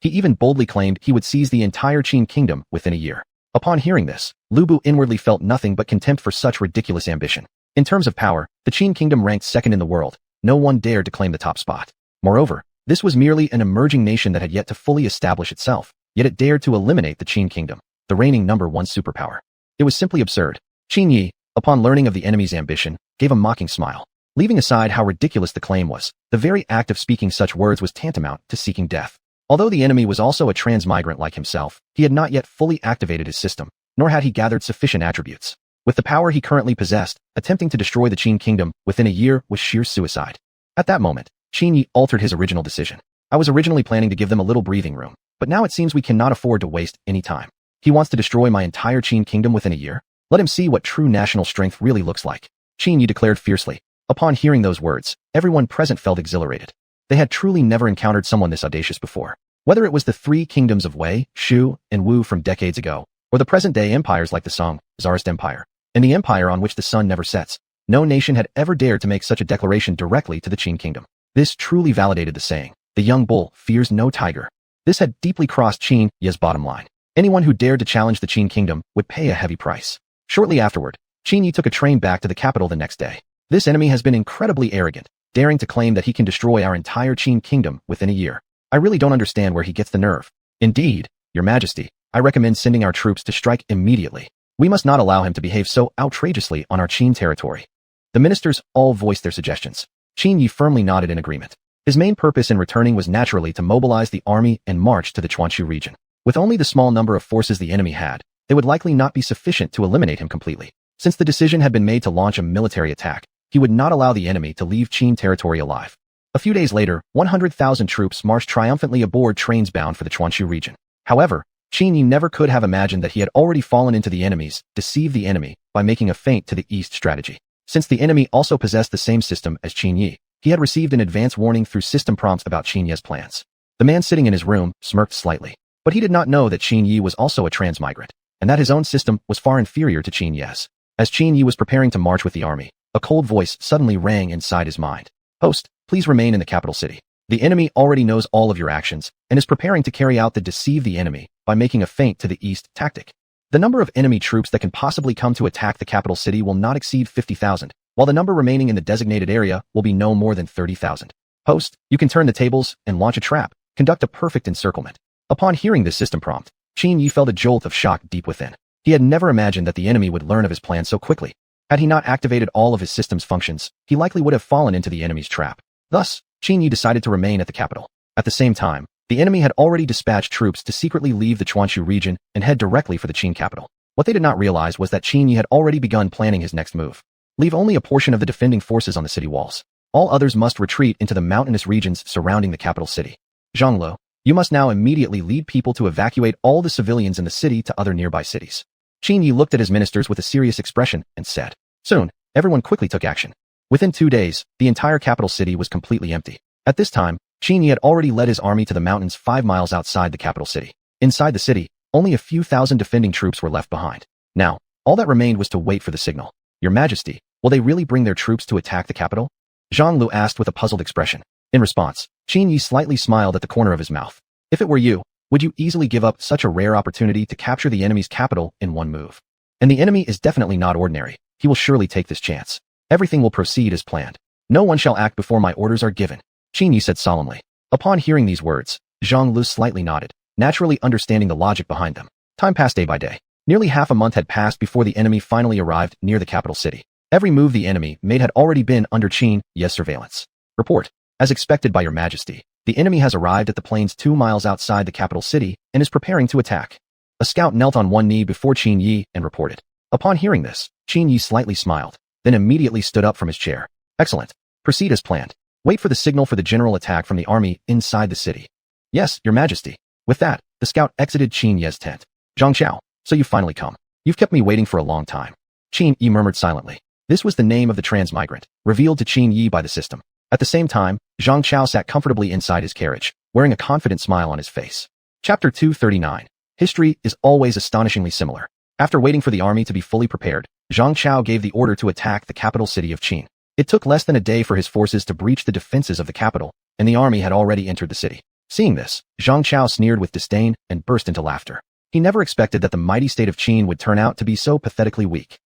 He even boldly claimed he would seize the entire Qin Kingdom within a year. Upon hearing this, Lu Bu inwardly felt nothing but contempt for such ridiculous ambition. In terms of power, the Qin Kingdom ranked second in the world. No one dared to claim the top spot. Moreover, this was merely an emerging nation that had yet to fully establish itself, yet it dared to eliminate the Qin Kingdom, the reigning #1 superpower. It was simply absurd. Qin Yi, upon learning of the enemy's ambition, gave a mocking smile. Leaving aside how ridiculous the claim was, the very act of speaking such words was tantamount to seeking death. Although the enemy was also a transmigrant like himself, he had not yet fully activated his system, nor had he gathered sufficient attributes. With the power he currently possessed, attempting to destroy the Qin Kingdom within a year was sheer suicide. At that moment, Qin Yi altered his original decision. I was originally planning to give them a little breathing room, but now it seems we cannot afford to waste any time. He wants to destroy my entire Qin Kingdom within a year? Let him see what true national strength really looks like. Qin Yi declared fiercely. Upon hearing those words, everyone present felt exhilarated. They had truly never encountered someone this audacious before. Whether it was the three kingdoms of Wei, Shu, and Wu from decades ago, or the present-day empires like the Song, Tsarist Empire, and the empire on which the sun never sets, no nation had ever dared to make such a declaration directly to the Qin Kingdom. This truly validated the saying, the young bull fears no tiger. This had deeply crossed Qin Ye's bottom line. Anyone who dared to challenge the Qin Kingdom would pay a heavy price. Shortly afterward, Qin Yi took a train back to the capital the next day. This enemy has been incredibly arrogant, daring to claim that he can destroy our entire Qin Kingdom within a year. I really don't understand where he gets the nerve. Indeed, Your Majesty, I recommend sending our troops to strike immediately. We must not allow him to behave so outrageously on our Qin territory. The ministers all voiced their suggestions. Qin Yi firmly nodded in agreement. His main purpose in returning was naturally to mobilize the army and march to the Chuanshu region. With only the small number of forces the enemy had, they would likely not be sufficient to eliminate him completely. Since the decision had been made to launch a military attack, he would not allow the enemy to leave Qin territory alive. A few days later, 100,000 troops marched triumphantly aboard trains bound for the Chuanshu region. However, Qin Yi never could have imagined that he had already fallen into the enemy's deceive the enemy by making a feint to the east strategy. Since the enemy also possessed the same system as Qin Yi, he had received an advance warning through system prompts about Qin Ye's plans. The man sitting in his room smirked slightly, but he did not know that Qin Yi was also a transmigrant, and that his own system was far inferior to Qin Ye's. As Qin Yi was preparing to march with the army, a cold voice suddenly rang inside his mind. Host, please remain in the capital city. The enemy already knows all of your actions and is preparing to carry out the deceive the enemy by making a feint to the east tactic. The number of enemy troops that can possibly come to attack the capital city will not exceed 50,000, while the number remaining in the designated area will be no more than 30,000. Host, you can turn the tables and launch a trap, conduct a perfect encirclement. Upon hearing this system prompt, Qin Yi felt a jolt of shock deep within. He had never imagined that the enemy would learn of his plan so quickly. Had he not activated all of his system's functions, he likely would have fallen into the enemy's trap. Thus, Qin Yi decided to remain at the capital. At the same time, The enemy had already dispatched troops to secretly leave the Chuanshu region and head directly for the Qin capital. What they did not realize was that Qin Yi had already begun planning his next move. Leave only a portion of the defending forces on the city walls. All others must retreat into the mountainous regions surrounding the capital city. Zhang Lu, you must now immediately lead people to evacuate all the civilians in the city to other nearby cities. Qin Yi looked at his ministers with a serious expression and said. Soon, everyone quickly took action. Within 2 days, the entire capital city was completely empty. At this time, Qin Yi had already led his army to the mountains 5 miles outside the capital city. Inside the city, only a few thousand defending troops were left behind. Now, all that remained was to wait for the signal. Your Majesty, will they really bring their troops to attack the capital? Zhang Lu asked with a puzzled expression. In response, Qin Yi slightly smiled at the corner of his mouth. If it were you, would you easily give up such a rare opportunity to capture the enemy's capital in one move? And the enemy is definitely not ordinary. He will surely take this chance. Everything will proceed as planned. No one shall act before my orders are given, Qin Yi said solemnly. Upon hearing these words, Zhang Lu slightly nodded, naturally understanding the logic behind them. Time passed day by day. Nearly half a month had passed before the enemy finally arrived near the capital city. Every move the enemy made had already been under Qin Yi's surveillance. Report. As expected by your Majesty, the enemy has arrived at the plains 2 miles outside the capital city and is preparing to attack. A scout knelt on one knee before Qin Yi and reported. Upon hearing this, Qin Yi slightly smiled, then immediately stood up from his chair. Excellent. Proceed as planned. Wait for the signal for the general attack from the army inside the city. Yes, your Majesty. With that, the scout exited Qin Yi's tent. Zhang Xiao, so you've finally come. You've kept me waiting for a long time. Qin Yi murmured silently. This was the name of the transmigrant, revealed to Qin Yi by the system. At the same time, Zhang Xiao sat comfortably inside his carriage, wearing a confident smile on his face. Chapter 239. History is always astonishingly similar. After waiting for the army to be fully prepared, Zhang Xiao gave the order to attack the capital city of Qin. It took less than a day for his forces to breach the defenses of the capital, and the army had already entered the city. Seeing this, Zhang Xiao sneered with disdain and burst into laughter. He never expected that the mighty state of Qin would turn out to be so pathetically weak.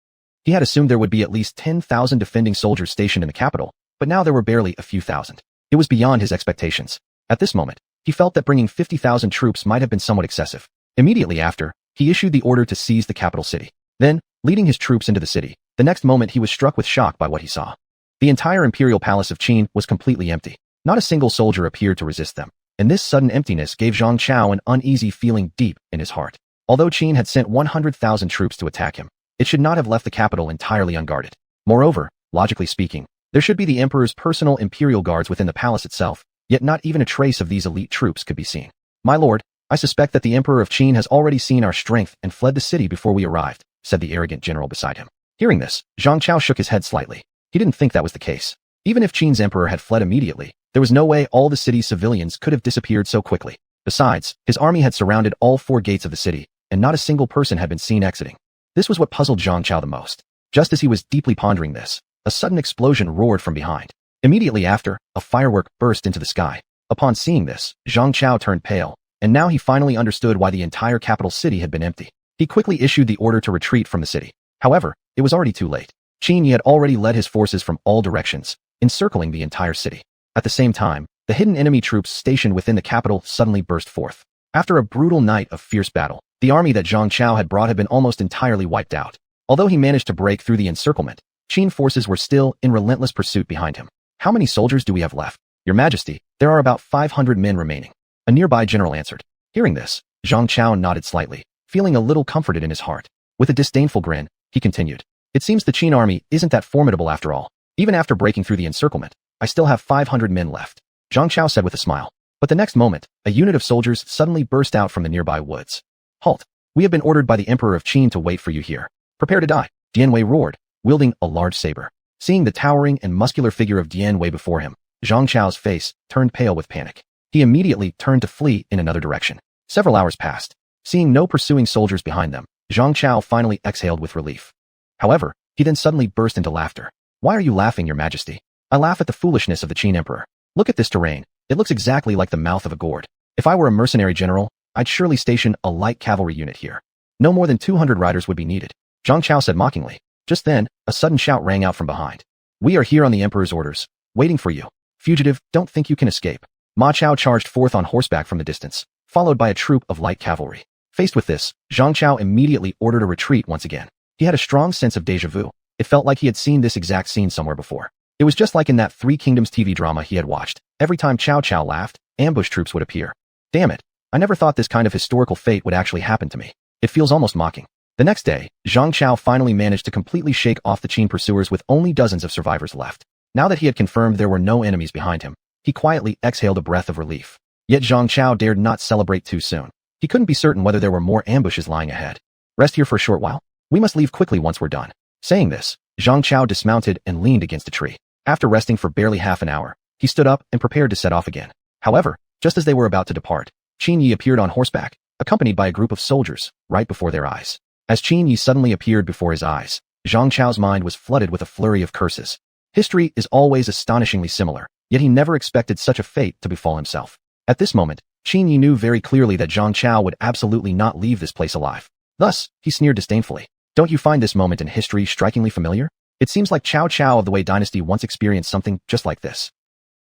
He had assumed there would be at least 10,000 defending soldiers stationed in the capital, but now there were barely a few thousand. It was beyond his expectations. At this moment, he felt that bringing 50,000 troops might have been somewhat excessive. Immediately after, he issued the order to seize the capital city. Then, leading his troops into the city, the next moment he was struck with shock by what he saw. The entire imperial palace of Qin was completely empty. Not a single soldier appeared to resist them, and this sudden emptiness gave Zhang Qiao an uneasy feeling deep in his heart. Although Qin had sent 100,000 troops to attack him, it should not have left the capital entirely unguarded. Moreover, logically speaking, there should be the emperor's personal imperial guards within the palace itself, yet not even a trace of these elite troops could be seen. My lord, I suspect that the emperor of Qin has already seen our strength and fled the city before we arrived, said the arrogant general beside him. Hearing this, Zhang Qiao shook his head slightly. He didn't think that was the case. Even if Qin's emperor had fled immediately, there was no way all the city's civilians could have disappeared so quickly. Besides, his army had surrounded all 4 gates of the city, and not a single person had been seen exiting. This was what puzzled Zhang Qiao the most. Just as he was deeply pondering this, a sudden explosion roared from behind. Immediately after, a firework burst into the sky. Upon seeing this, Zhang Qiao turned pale, and now he finally understood why the entire capital city had been empty. He quickly issued the order to retreat from the city. However, it was already too late. Qin Yi had already led his forces from all directions, encircling the entire city. At the same time, the hidden enemy troops stationed within the capital suddenly burst forth. After a brutal night of fierce battle, the army that Zhang Qiao had brought had been almost entirely wiped out. Although he managed to break through the encirclement, Qin forces were still in relentless pursuit behind him. How many soldiers do we have left? Your Majesty, there are about 500 men remaining. A nearby general answered. Hearing this, Zhang Qiao nodded slightly, feeling a little comforted in his heart. With a disdainful grin, he continued. It seems the Qin army isn't that formidable after all. Even after breaking through the encirclement, I still have 500 men left. Zhang Qiao said with a smile. But the next moment, a unit of soldiers suddenly burst out from the nearby woods. Halt! We have been ordered by the Emperor of Qin to wait for you here. Prepare to die, Dian Wei roared, wielding a large saber. Seeing the towering and muscular figure of Dian Wei before him, Zhang Qiao's face turned pale with panic. He immediately turned to flee in another direction. Several hours passed. Seeing no pursuing soldiers behind them, Zhang Qiao finally exhaled with relief. However, he then suddenly burst into laughter. Why are you laughing, Your Majesty? I laugh at the foolishness of the Qin Emperor. Look at this terrain. It looks exactly like the mouth of a gourd. If I were a mercenary general, I'd surely station a light cavalry unit here. No more than 200 riders would be needed. Zhang Qiao said mockingly. Just then, a sudden shout rang out from behind. We are here on the Emperor's orders, waiting for you. Fugitive, don't think you can escape. Ma Chao charged forth on horseback from the distance, followed by a troop of light cavalry. Faced with this, Zhang Qiao immediately ordered a retreat once again. He had a strong sense of déjà vu. It felt like he had seen this exact scene somewhere before. It was just like in that Three Kingdoms TV drama he had watched. Every time Cao Cao laughed, ambush troops would appear. Damn it. I never thought this kind of historical fate would actually happen to me. It feels almost mocking. The next day, Zhang Chao finally managed to completely shake off the Qin pursuers with only dozens of survivors left. Now that he had confirmed there were no enemies behind him, he quietly exhaled a breath of relief. Yet Zhang Chao dared not celebrate too soon. He couldn't be certain whether there were more ambushes lying ahead. Rest here for a short while? We must leave quickly once we're done. Saying this, Zhang Chao dismounted and leaned against a tree. After resting for barely half an hour, he stood up and prepared to set off again. However, just as they were about to depart, Qin Yi appeared on horseback, accompanied by a group of soldiers, right before their eyes. As Qin Yi suddenly appeared before his eyes, Zhang Chao's mind was flooded with a flurry of curses. History is always astonishingly similar, yet he never expected such a fate to befall himself. At this moment, Qin Yi knew very clearly that Zhang Chao would absolutely not leave this place alive. Thus, he sneered disdainfully. Don't you find this moment in history strikingly familiar? It seems like Cao Cao of the Wei dynasty once experienced something just like this.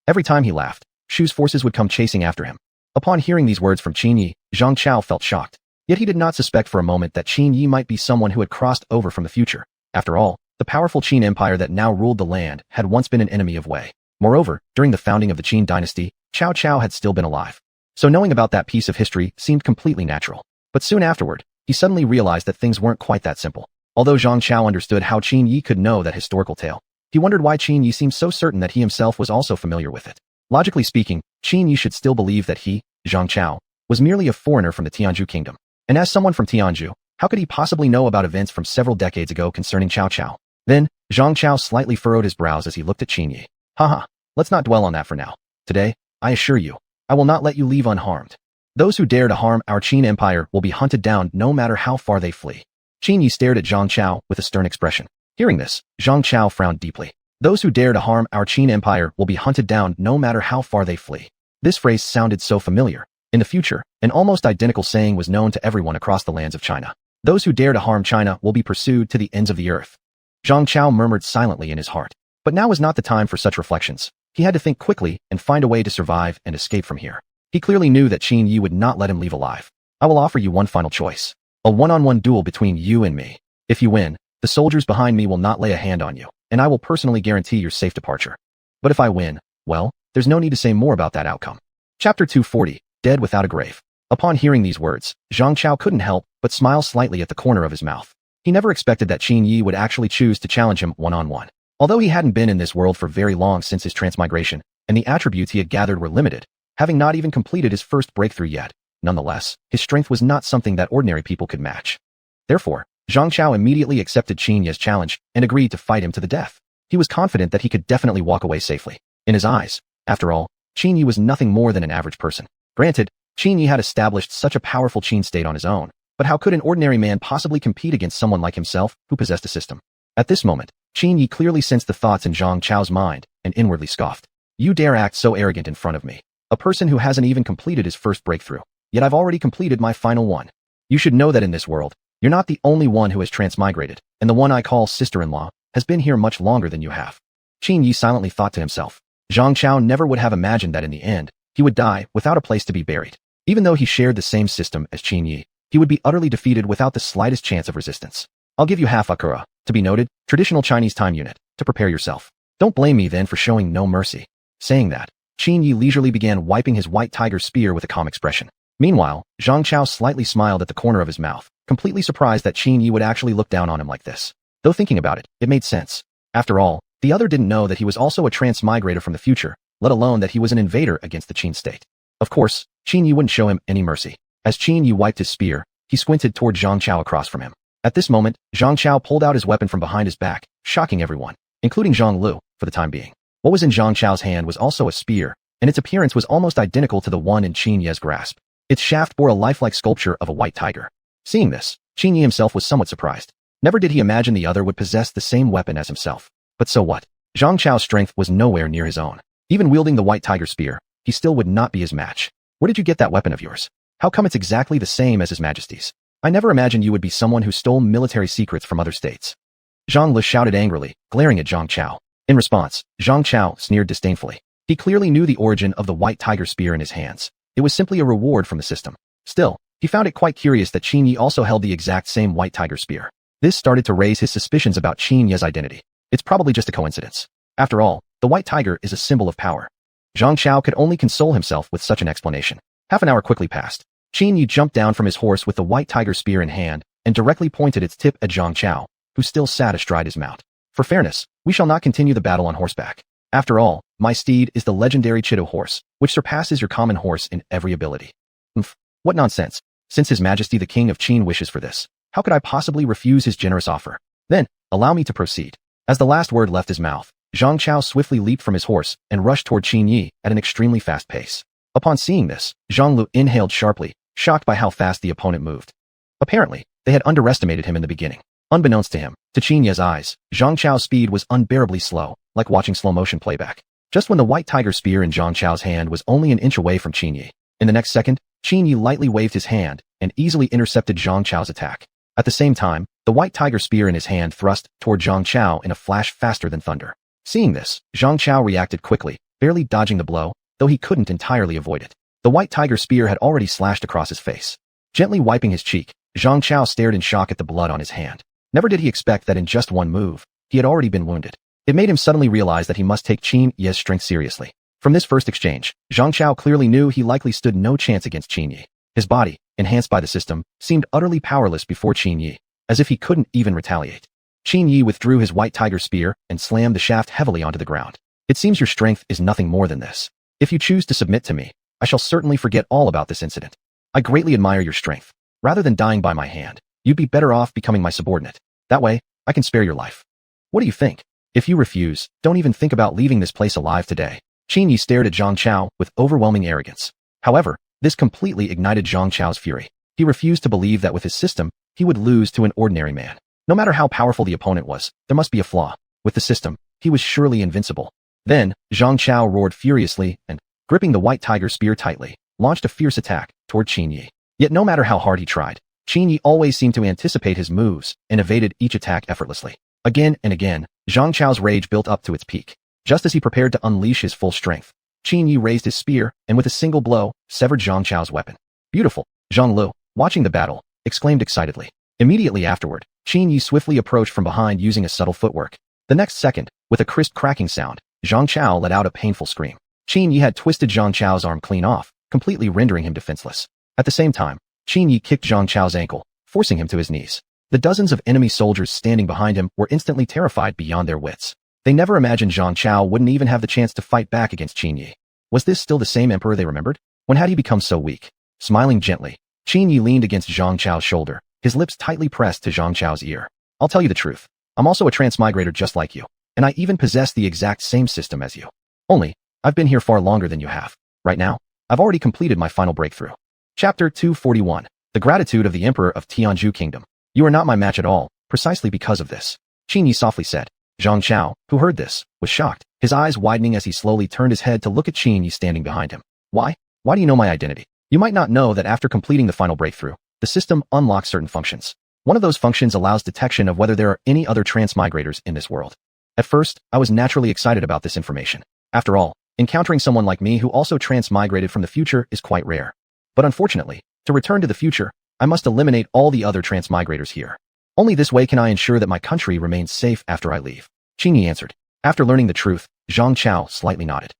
Every time he laughed, Shu's forces would come chasing after him. Upon hearing these words from Qin Yi, Zhang Chao felt shocked. Yet he did not suspect for a moment that Qin Yi might be someone who had crossed over from the future. After all, the powerful Qin Empire that now ruled the land had once been an enemy of Wei. Moreover, during the founding of the Qin dynasty, Cao Cao had still been alive. So knowing about that piece of history seemed completely natural. But soon afterward, he suddenly realized that things weren't quite that simple. Although Zhang Chao understood how Qin Yi could know that historical tale, he wondered why Qin Yi seemed so certain that he himself was also familiar with it. Logically speaking, Qin Yi should still believe that he, Zhang Chao, was merely a foreigner from the Tianzhu kingdom. And as someone from Tianzhu, how could he possibly know about events from several decades ago concerning Cao Cao? Then, Zhang Chao slightly furrowed his brows as he looked at Qin Yi. Haha, let's not dwell on that for now. Today, I assure you, I will not let you leave unharmed. Those who dare to harm our Qin Empire will be hunted down no matter how far they flee. Qin Yi stared at Zhang Chao with a stern expression. Hearing this, Zhang Chao frowned deeply. Those who dare to harm our Qin Empire will be hunted down no matter how far they flee. This phrase sounded so familiar. In the future, an almost identical saying was known to everyone across the lands of China. Those who dare to harm China will be pursued to the ends of the earth. Zhang Chao murmured silently in his heart. But now was not the time for such reflections. He had to think quickly and find a way to survive and escape from here. He clearly knew that Qin Yi would not let him leave alive. I will offer you one final choice. A one-on-one duel between you and me. If you win, the soldiers behind me will not lay a hand on you, and I will personally guarantee your safe departure. But if I win, well, there's no need to say more about that outcome. Chapter 240, Dead Without a Grave. Upon hearing these words, Zhang Chao couldn't help but smile slightly at the corner of his mouth. He never expected that Qin Yi would actually choose to challenge him one-on-one. Although he hadn't been in this world for very long since his transmigration, and the attributes he had gathered were limited, having not even completed his first breakthrough yet, nonetheless, his strength was not something that ordinary people could match. Therefore, Zhang Chao immediately accepted Qin Yi's challenge and agreed to fight him to the death. He was confident that he could definitely walk away safely. In his eyes, after all, Qin Yi was nothing more than an average person. Granted, Qin Yi had established such a powerful Qin state on his own, but how could an ordinary man possibly compete against someone like himself who possessed a system? At this moment, Qin Yi clearly sensed the thoughts in Zhang Chao's mind and inwardly scoffed. You dare act so arrogant in front of me, a person who hasn't even completed his first breakthrough, yet I've already completed my final one. You should know that in this world, you're not the only one who has transmigrated, and the one I call sister-in-law has been here much longer than you have. Qin Yi silently thought to himself. Zhang Chao never would have imagined that in the end, he would die without a place to be buried. Even though he shared the same system as Qin Yi, he would be utterly defeated without the slightest chance of resistance. I'll give you half Akura, to be noted, traditional Chinese time unit, to prepare yourself. Don't blame me then for showing no mercy. Saying that, Qin Yi leisurely began wiping his white tiger spear with a calm expression. Meanwhile, Zhang Chao slightly smiled at the corner of his mouth, completely surprised that Qin Yi would actually look down on him like this. Though thinking about it, it made sense. After all, the other didn't know that he was also a transmigrator from the future, let alone that he was an invader against the Qin state. Of course, Qin Yi wouldn't show him any mercy. As Qin Yi wiped his spear, he squinted toward Zhang Chao across from him. At this moment, Zhang Chao pulled out his weapon from behind his back, shocking everyone, including Zhang Lu, for the time being. What was in Zhang Chao's hand was also a spear, and its appearance was almost identical to the one in Qin Yi's grasp. Its shaft bore a lifelike sculpture of a white tiger. Seeing this, Qin Yi himself was somewhat surprised. Never did he imagine the other would possess the same weapon as himself. But so what? Zhang Chao's strength was nowhere near his own. Even wielding the white tiger spear, he still would not be his match. Where did you get that weapon of yours? How come it's exactly the same as His Majesty's? I never imagined you would be someone who stole military secrets from other states. Zhang Li shouted angrily, glaring at Zhang Chao. In response, Zhang Chao sneered disdainfully. He clearly knew the origin of the white tiger spear in his hands. It was simply a reward from the system. Still, he found it quite curious that Qin Yi also held the exact same white tiger spear. This started to raise his suspicions about Qin Yi's identity. It's probably just a coincidence. After all, the white tiger is a symbol of power. Zhang Chao could only console himself with such an explanation. Half an hour quickly passed. Qin Yi jumped down from his horse with the white tiger spear in hand and directly pointed its tip at Zhang Chao, who still sat astride his mount. For fairness, we shall not continue the battle on horseback. After all, my steed is the legendary Chido horse, which surpasses your common horse in every ability. What nonsense. Since His Majesty the King of Qin wishes for this, how could I possibly refuse his generous offer? Then, allow me to proceed. As the last word left his mouth, Zhang Chao swiftly leaped from his horse and rushed toward Qin Yi at an extremely fast pace. Upon seeing this, Zhang Lu inhaled sharply, shocked by how fast the opponent moved. Apparently, they had underestimated him in the beginning. Unbeknownst to him, to Qin Yi's eyes, Zhang Chao's speed was unbearably slow, like watching slow-motion playback. Just when the white tiger spear in Zhang Chao's hand was only an inch away from Qin Yi, in the next second, Qin Yi lightly waved his hand and easily intercepted Zhang Chao's attack. At the same time, the white tiger spear in his hand thrust toward Zhang Chao in a flash faster than thunder. Seeing this, Zhang Chao reacted quickly, barely dodging the blow, though he couldn't entirely avoid it. The white tiger spear had already slashed across his face. Gently wiping his cheek, Zhang Chao stared in shock at the blood on his hand. Never did he expect that in just one move, he had already been wounded. It made him suddenly realize that he must take Qin Yi's strength seriously. From this first exchange, Zhang Chao clearly knew he likely stood no chance against Qin Yi. His body, enhanced by the system, seemed utterly powerless before Qin Yi, as if he couldn't even retaliate. Qin Yi withdrew his white tiger spear and slammed the shaft heavily onto the ground. It seems your strength is nothing more than this. If you choose to submit to me, I shall certainly forget all about this incident. I greatly admire your strength. Rather than dying by my hand, you'd be better off becoming my subordinate. That way, I can spare your life. What do you think? If you refuse, don't even think about leaving this place alive today. Qin Yi stared at Zhang Chao with overwhelming arrogance. However, this completely ignited Zhang Chao's fury. He refused to believe that with his system, he would lose to an ordinary man. No matter how powerful the opponent was, there must be a flaw. With the system, he was surely invincible. Then, Zhang Chao roared furiously and, gripping the white tiger spear tightly, launched a fierce attack toward Qin Yi. Yet no matter how hard he tried, Qin Yi always seemed to anticipate his moves and evaded each attack effortlessly. Again and again, Zhang Chao's rage built up to its peak. Just as he prepared to unleash his full strength, Qin Yi raised his spear and with a single blow, severed Zhang Chao's weapon. Beautiful, Zhang Lu, watching the battle, exclaimed excitedly. Immediately afterward, Qin Yi swiftly approached from behind using a subtle footwork. The next second, with a crisp cracking sound, Zhang Chao let out a painful scream. Qin Yi had twisted Zhang Chao's arm clean off, completely rendering him defenseless. At the same time, Qin Yi kicked Zhang Chao's ankle, forcing him to his knees. The dozens of enemy soldiers standing behind him were instantly terrified beyond their wits. They never imagined Zhang Chao wouldn't even have the chance to fight back against Qin Yi. Was this still the same emperor they remembered? When had he become so weak? Smiling gently, Qin Yi leaned against Zhang Chao's shoulder, his lips tightly pressed to Zhang Chao's ear. I'll tell you the truth. I'm also a transmigrator just like you, and I even possess the exact same system as you. Only, I've been here far longer than you have. Right now, I've already completed my final breakthrough. Chapter 241. The Gratitude of the Emperor of Tianzhu Kingdom. You are not my match at all, precisely because of this. Qin Yi softly said. Zhang Chao, who heard this, was shocked, his eyes widening as he slowly turned his head to look at Qin Yi standing behind him. Why? Why do you know my identity? You might not know that after completing the final breakthrough, the system unlocks certain functions. One of those functions allows detection of whether there are any other transmigrators in this world. At first, I was naturally excited about this information. After all, encountering someone like me who also transmigrated from the future is quite rare. But unfortunately, to return to the future, I must eliminate all the other transmigrators here. Only this way can I ensure that my country remains safe after I leave. Qin Yi answered. After learning the truth, Zhang Chao slightly nodded.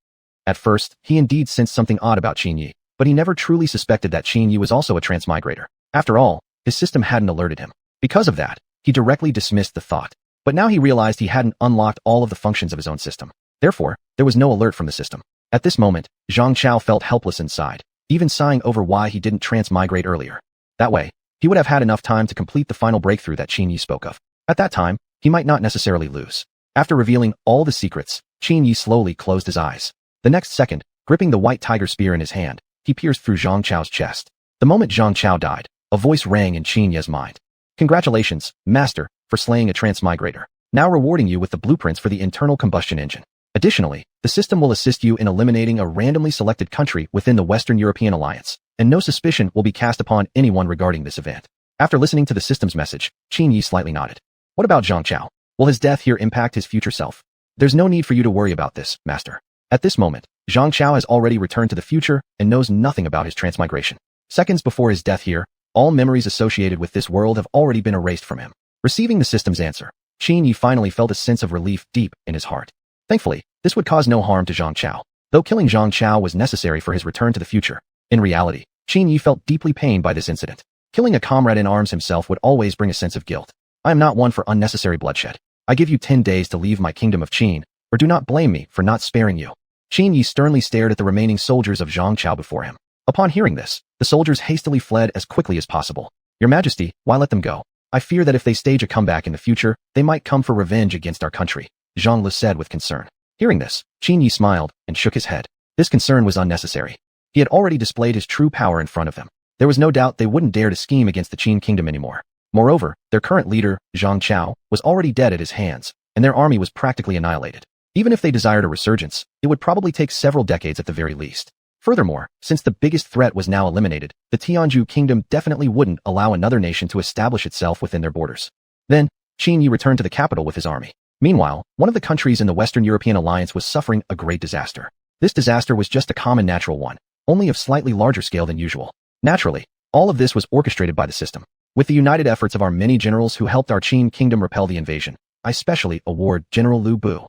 At first, he indeed sensed something odd about Qin Yi, but he never truly suspected that Qin Yi was also a transmigrator. After all, his system hadn't alerted him. Because of that, he directly dismissed the thought. But now he realized he hadn't unlocked all of the functions of his own system. Therefore, there was no alert from the system. At this moment, Zhang Chao felt helpless inside, even sighing over why he didn't transmigrate earlier. That way, he would have had enough time to complete the final breakthrough that Qin Yi spoke of. At that time, he might not necessarily lose. After revealing all the secrets, Qin Yi slowly closed his eyes. The next second, gripping the white tiger spear in his hand, he pierced through Zhang Chao's chest. The moment Zhang Chao died, a voice rang in Qin Yi's mind. Congratulations, Master, for slaying a transmigrator. Now rewarding you with the blueprints for the internal combustion engine. Additionally, the system will assist you in eliminating a randomly selected country within the Western European Alliance, and no suspicion will be cast upon anyone regarding this event. After listening to the system's message, Qin Yi slightly nodded. What about Zhang Chao? Will his death here impact his future self? There's no need for you to worry about this, Master. At this moment, Zhang Chao has already returned to the future and knows nothing about his transmigration. Seconds before his death here, all memories associated with this world have already been erased from him. Receiving the system's answer, Qin Yi finally felt a sense of relief deep in his heart. Thankfully, this would cause no harm to Zhang Chao. Though killing Zhang Chao was necessary for his return to the future, In reality, Qin Yi felt deeply pained by this incident. Killing a comrade in arms himself would always bring a sense of guilt. I am not one for unnecessary bloodshed. I give you 10 days to leave my kingdom of Qin, or do not blame me for not sparing you. Qin Yi sternly stared at the remaining soldiers of Zhang Chao before him. Upon hearing this, the soldiers hastily fled as quickly as possible. Your Majesty, why let them go? I fear that if they stage a comeback in the future, they might come for revenge against our country, Zhang Li said with concern. Hearing this, Qin Yi smiled and shook his head. This concern was unnecessary. He had already displayed his true power in front of them. There was no doubt they wouldn't dare to scheme against the Qin kingdom anymore. Moreover, their current leader, Zhang Chao, was already dead at his hands, and their army was practically annihilated. Even if they desired a resurgence, it would probably take several decades at the very least. Furthermore, since the biggest threat was now eliminated, the Tianzhu kingdom definitely wouldn't allow another nation to establish itself within their borders. Then, Qin Yi returned to the capital with his army. Meanwhile, one of the countries in the Western European alliance was suffering a great disaster. This disaster was just a common natural one, only of slightly larger scale than usual. Naturally, all of this was orchestrated by the system. With the united efforts of our many generals who helped our Qin kingdom repel the invasion, I specially award General Lu Bu.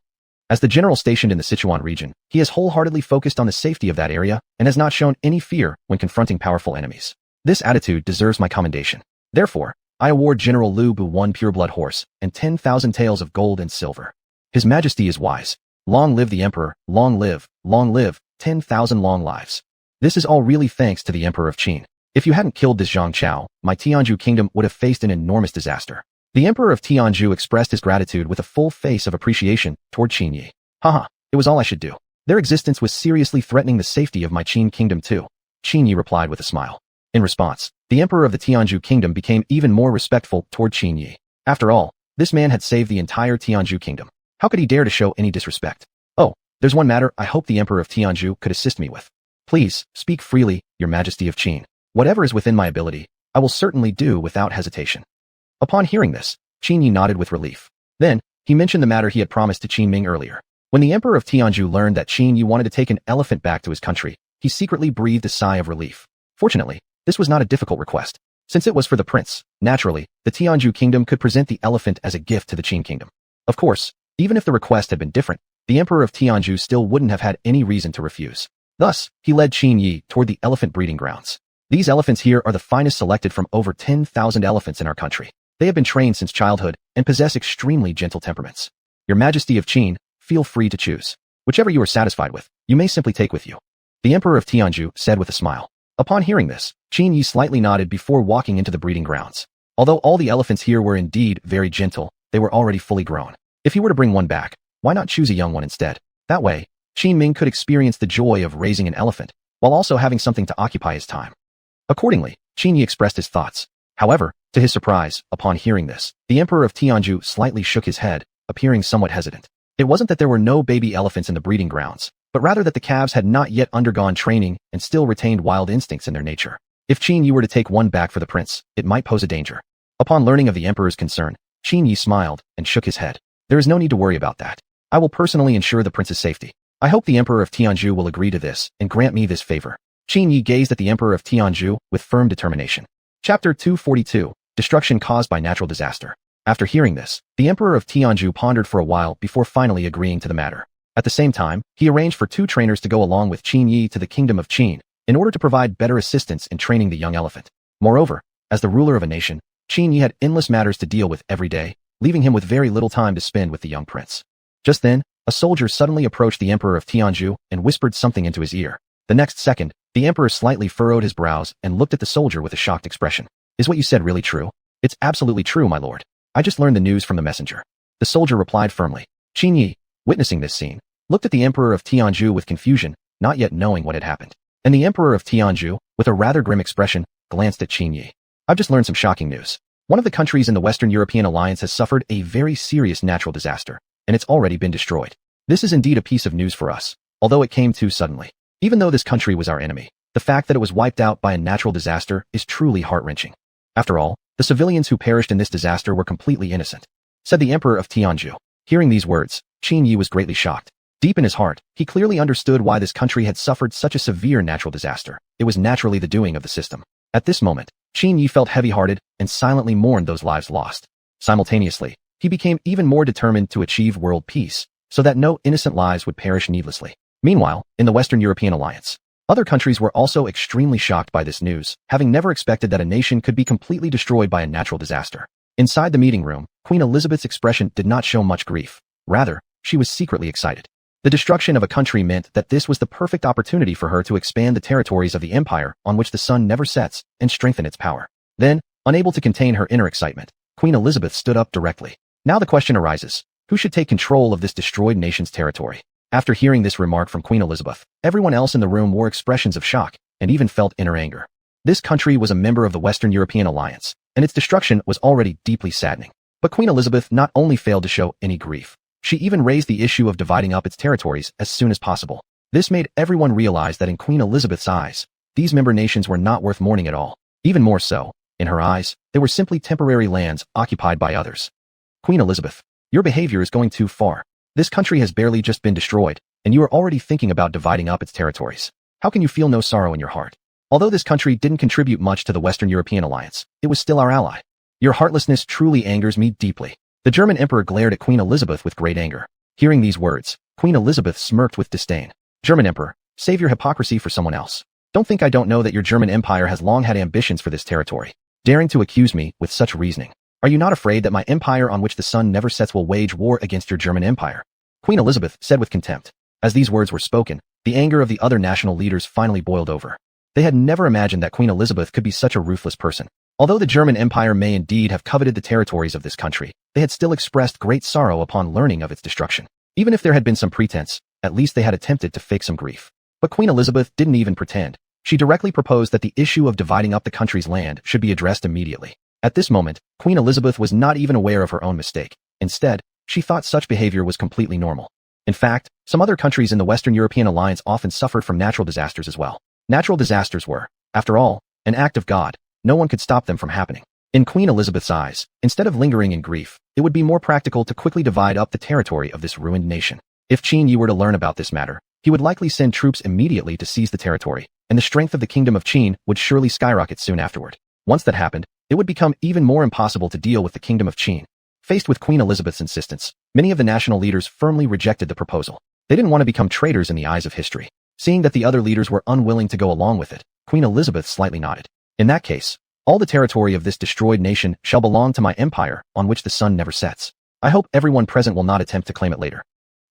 As the general stationed in the Sichuan region, he has wholeheartedly focused on the safety of that area and has not shown any fear when confronting powerful enemies. This attitude deserves my commendation. Therefore, I award General Lu Bu 1 pureblood horse and 10,000 taels of gold and silver. His Majesty is wise. Long live the Emperor, long live, 10,000 long lives. This is all really thanks to the Emperor of Qin. If you hadn't killed this Zhang Chao, my Tianzhu kingdom would have faced an enormous disaster. The Emperor of Tianzhu expressed his gratitude with a full face of appreciation toward Qin Yi. Haha, it was all I should do. Their existence was seriously threatening the safety of my Qin kingdom too. Qin Yi replied with a smile. In response, the Emperor of the Tianzhu kingdom became even more respectful toward Qin Yi. After all, this man had saved the entire Tianzhu kingdom. How could he dare to show any disrespect? Oh, there's one matter I hope the Emperor of Tianzhu could assist me with. Please, speak freely, Your Majesty of Qin. Whatever is within my ability, I will certainly do without hesitation. Upon hearing this, Qin Yi nodded with relief. Then, he mentioned the matter he had promised to Qin Ming earlier. When the Emperor of Tianzhu learned that Qin Yi wanted to take an elephant back to his country, he secretly breathed a sigh of relief. Fortunately, this was not a difficult request. Since it was for the prince, naturally, the Tianzhu kingdom could present the elephant as a gift to the Qin kingdom. Of course, even if the request had been different, the Emperor of Tianzhu still wouldn't have had any reason to refuse. Thus, he led Qin Yi toward the elephant breeding grounds. These elephants here are the finest selected from over 10,000 elephants in our country. They have been trained since childhood and possess extremely gentle temperaments. Your Majesty of Qin, feel free to choose. Whichever you are satisfied with, you may simply take with you. The Emperor of Tianzhu said with a smile. Upon hearing this, Qin Yi slightly nodded before walking into the breeding grounds. Although all the elephants here were indeed very gentle, they were already fully grown. If he were to bring one back, why not choose a young one instead? That way, Qin Ming could experience the joy of raising an elephant, while also having something to occupy his time. Accordingly, Qin Yi expressed his thoughts. However, to his surprise, upon hearing this, the Emperor of Tianzhu slightly shook his head, appearing somewhat hesitant. It wasn't that there were no baby elephants in the breeding grounds, but rather that the calves had not yet undergone training and still retained wild instincts in their nature. If Qin Yi were to take one back for the prince, it might pose a danger. Upon learning of the Emperor's concern, Qin Yi smiled and shook his head. There is no need to worry about that. I will personally ensure the prince's safety. I hope the Emperor of Tianzhu will agree to this and grant me this favor. Qin Yi gazed at the Emperor of Tianzhu with firm determination. Chapter 242, Destruction Caused by Natural Disaster. After hearing this, the Emperor of Tianzhu pondered for a while before finally agreeing to the matter. At the same time, he arranged for 2 trainers to go along with Qin Yi to the kingdom of Qin, in order to provide better assistance in training the young elephant. Moreover, as the ruler of a nation, Qin Yi had endless matters to deal with every day, leaving him with very little time to spend with the young prince. Just then, a soldier suddenly approached the Emperor of Tianzhu and whispered something into his ear. The next second, the Emperor slightly furrowed his brows and looked at the soldier with a shocked expression. Is what you said really true? It's absolutely true, my lord. I just learned the news from the messenger. The soldier replied firmly. Qin Yi, witnessing this scene, looked at the Emperor of Tianzhu with confusion, not yet knowing what had happened. And the Emperor of Tianzhu, with a rather grim expression, glanced at Qin Yi. I've just learned some shocking news. One of the countries in the Western European alliance has suffered a very serious natural disaster, and it's already been destroyed. This is indeed a piece of news for us, although it came too suddenly. Even though this country was our enemy, the fact that it was wiped out by a natural disaster is truly heart-wrenching. After all, the civilians who perished in this disaster were completely innocent, said the Emperor of Tianzhu. Hearing these words, Qin Yi was greatly shocked. Deep in his heart, he clearly understood why this country had suffered such a severe natural disaster. It was naturally the doing of the system. At this moment, Qin Yi felt heavy-hearted and silently mourned those lives lost. Simultaneously, he became even more determined to achieve world peace, so that no innocent lives would perish needlessly. Meanwhile, in the Western European alliance, Other countries were also extremely shocked by this news, having never expected that a nation could be completely destroyed by a natural disaster. Inside the meeting room, Queen Elizabeth's expression did not show much grief. Rather, she was secretly excited. The destruction of a country meant that this was the perfect opportunity for her to expand the territories of the empire on which the sun never sets and strengthen its power. Then, unable to contain her inner excitement, Queen Elizabeth stood up directly. Now the question arises, who should take control of this destroyed nation's territory? After hearing this remark from Queen Elizabeth, everyone else in the room wore expressions of shock and even felt inner anger. This country was a member of the Western European Alliance, and its destruction was already deeply saddening. But Queen Elizabeth not only failed to show any grief, she even raised the issue of dividing up its territories as soon as possible. This made everyone realize that in Queen Elizabeth's eyes, these member nations were not worth mourning at all. Even more so, in her eyes, they were simply temporary lands occupied by others. Queen Elizabeth, your behavior is going too far. This country has barely just been destroyed, and you are already thinking about dividing up its territories. How can you feel no sorrow in your heart? Although this country didn't contribute much to the Western European Alliance, it was still our ally. Your heartlessness truly angers me deeply. The German emperor glared at Queen Elizabeth with great anger. Hearing these words, Queen Elizabeth smirked with disdain. German emperor, save your hypocrisy for someone else. Don't think I don't know that your German empire has long had ambitions for this territory. Daring to accuse me with such reasoning. Are you not afraid that my empire on which the sun never sets will wage war against your German empire? Queen Elizabeth said with contempt. As these words were spoken, the anger of the other national leaders finally boiled over. They had never imagined that Queen Elizabeth could be such a ruthless person. Although the German Empire may indeed have coveted the territories of this country, they had still expressed great sorrow upon learning of its destruction. Even if there had been some pretense, at least they had attempted to fake some grief. But Queen Elizabeth didn't even pretend. She directly proposed that the issue of dividing up the country's land should be addressed immediately. At this moment, Queen Elizabeth was not even aware of her own mistake. Instead, she thought such behavior was completely normal. In fact, some other countries in the Western European Alliance often suffered from natural disasters as well. Natural disasters were, after all, an act of God. No one could stop them from happening. In Queen Elizabeth's eyes, instead of lingering in grief, it would be more practical to quickly divide up the territory of this ruined nation. If Qin Yi were to learn about this matter, he would likely send troops immediately to seize the territory, and the strength of the kingdom of Qin would surely skyrocket soon afterward. Once that happened, it would become even more impossible to deal with the kingdom of Qin. Faced with Queen Elizabeth's insistence, many of the national leaders firmly rejected the proposal. They didn't want to become traitors in the eyes of history. Seeing that the other leaders were unwilling to go along with it, Queen Elizabeth slightly nodded. In that case, all the territory of this destroyed nation shall belong to my empire on which the sun never sets. I hope everyone present will not attempt to claim it later.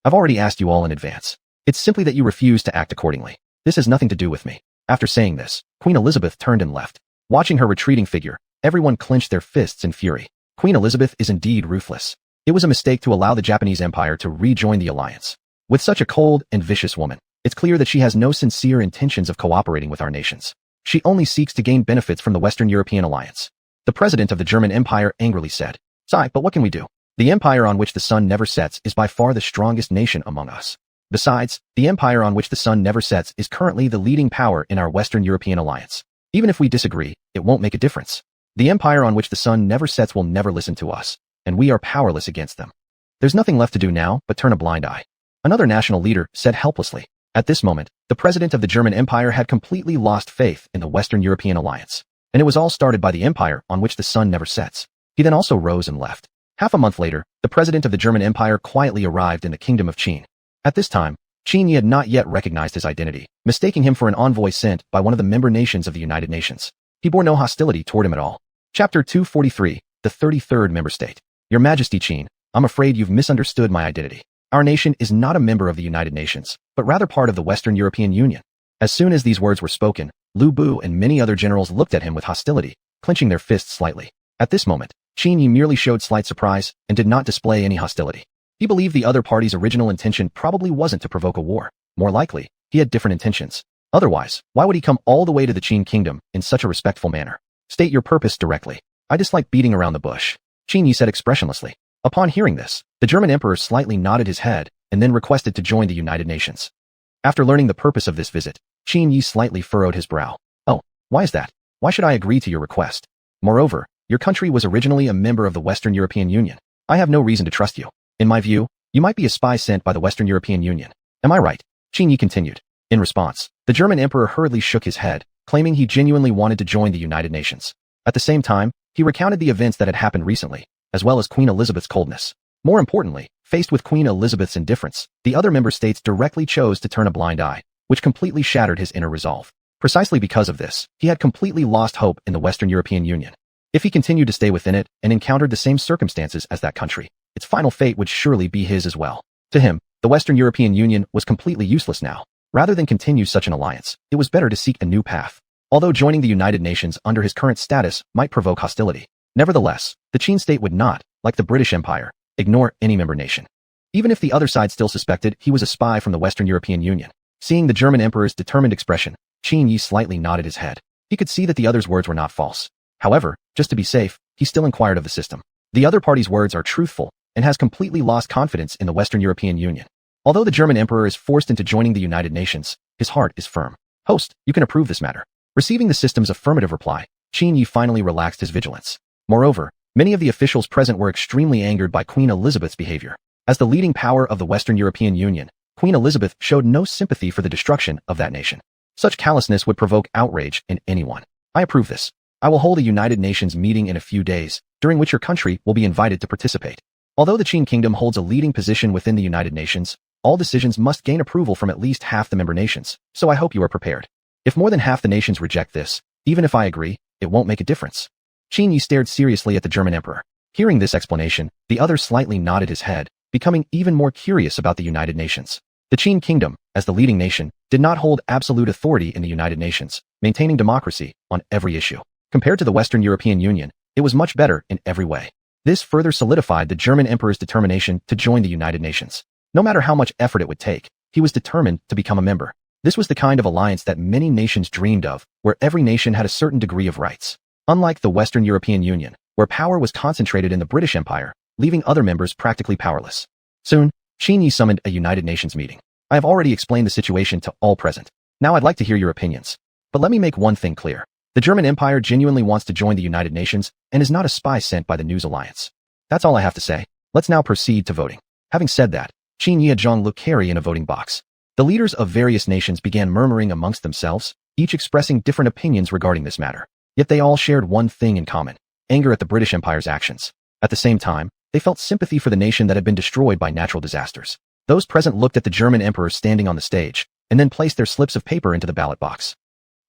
I've already asked you all in advance. It's simply that you refuse to act accordingly. This has nothing to do with me. After saying this, Queen Elizabeth turned and left. Watching her retreating figure, everyone clenched their fists in fury. Queen Elizabeth is indeed ruthless. It was a mistake to allow the Japanese Empire to rejoin the alliance. With such a cold and vicious woman, it's clear that she has no sincere intentions of cooperating with our nations. She only seeks to gain benefits from the Western European Alliance. The president of the German Empire angrily said, "Sigh, but what can we do? The empire on which the sun never sets is by far the strongest nation among us. Besides, the empire on which the sun never sets is currently the leading power in our Western European Alliance. Even if we disagree, it won't make a difference. The empire on which the sun never sets will never listen to us, and we are powerless against them. There's nothing left to do now but turn a blind eye." Another national leader said helplessly. At this moment, the president of the German Empire had completely lost faith in the Western European Alliance, and it was all started by the empire on which the sun never sets. He then also rose and left. Half a month later, the president of the German Empire quietly arrived in the kingdom of Qin. At this time, Qin Yi had not yet recognized his identity, mistaking him for an envoy sent by one of the member nations of the United Nations. He bore no hostility toward him at all. Chapter 243, the 33rd member state. Your Majesty Qin, I'm afraid you've misunderstood my identity. Our nation is not a member of the United Nations, but rather part of the Western European Union. As soon as these words were spoken, Lu Bu and many other generals looked at him with hostility, clenching their fists slightly. At this moment, Qin Yi merely showed slight surprise and did not display any hostility. He believed the other party's original intention probably wasn't to provoke a war. More likely, he had different intentions. Otherwise, why would he come all the way to the Qin kingdom in such a respectful manner? State your purpose directly. I dislike beating around the bush, Qin Yi said expressionlessly. Upon hearing this, the German emperor slightly nodded his head and then requested to join the United Nations. After learning the purpose of this visit, Qin Yi slightly furrowed his brow. Oh, why is that? Why should I agree to your request? Moreover, your country was originally a member of the Western European Union. I have no reason to trust you. In my view, you might be a spy sent by the Western European Union. Am I right? Qin Yi continued. In response, the German emperor hurriedly shook his head, claiming he genuinely wanted to join the United Nations. At the same time, he recounted the events that had happened recently, as well as Queen Elizabeth's coldness. More importantly, faced with Queen Elizabeth's indifference, the other member states directly chose to turn a blind eye. which completely shattered his inner resolve. Precisely because of this, he had completely lost hope in the Western European Union. If he continued to stay within it and encountered the same circumstances as that country, its final fate would surely be his as well. To him, the Western European Union was completely useless now. Rather than continue such an alliance, it was better to seek a new path. Although joining the United Nations under his current status might provoke hostility, nevertheless, the Qin state would not, like the British Empire, ignore any member nation. Even if the other side still suspected he was a spy from the Western European Union. Seeing the German emperor's determined expression, Qin Yi slightly nodded his head. He could see that the other's words were not false. However, just to be safe, he still inquired of the system. The other party's words are truthful and has completely lost confidence in the Western European Union. Although the German emperor is forced into joining the United Nations, his heart is firm. Host, you can approve this matter. Receiving the system's affirmative reply, Qin Yi finally relaxed his vigilance. Moreover, many of the officials present were extremely angered by Queen Elizabeth's behavior. As the leading power of the Western European Union, Queen Elizabeth showed no sympathy for the destruction of that nation. Such callousness would provoke outrage in anyone. I approve this. I will hold a United Nations meeting in a few days, during which your country will be invited to participate. Although the Qin Kingdom holds a leading position within the United Nations, all decisions must gain approval from at least half the member nations, so I hope you are prepared. If more than half the nations reject this, even if I agree, it won't make a difference. Qin Yi stared seriously at the German emperor. Hearing this explanation, the other slightly nodded his head, becoming even more curious about the United Nations. The Qin Kingdom, as the leading nation, did not hold absolute authority in the United Nations, maintaining democracy on every issue. Compared to the Western European Union, it was much better in every way. This further solidified the German emperor's determination to join the United Nations. No matter how much effort it would take, he was determined to become a member. This was the kind of alliance that many nations dreamed of, where every nation had a certain degree of rights. Unlike the Western European Union, where power was concentrated in the British Empire, leaving other members practically powerless. Soon, Qin Yi summoned a United Nations meeting. I have already explained the situation to all present. Now I'd like to hear your opinions. But let me make one thing clear. The German Empire genuinely wants to join the United Nations and is not a spy sent by the News Alliance. That's all I have to say. Let's now proceed to voting. Having said that, Qin Yi had Zhang Lu carry in a voting box. The leaders of various nations began murmuring amongst themselves, each expressing different opinions regarding this matter. Yet they all shared one thing in common: anger at the British Empire's actions. At the same time, they felt sympathy for the nation that had been destroyed by natural disasters. Those present looked at the German emperor standing on the stage, and then placed their slips of paper into the ballot box.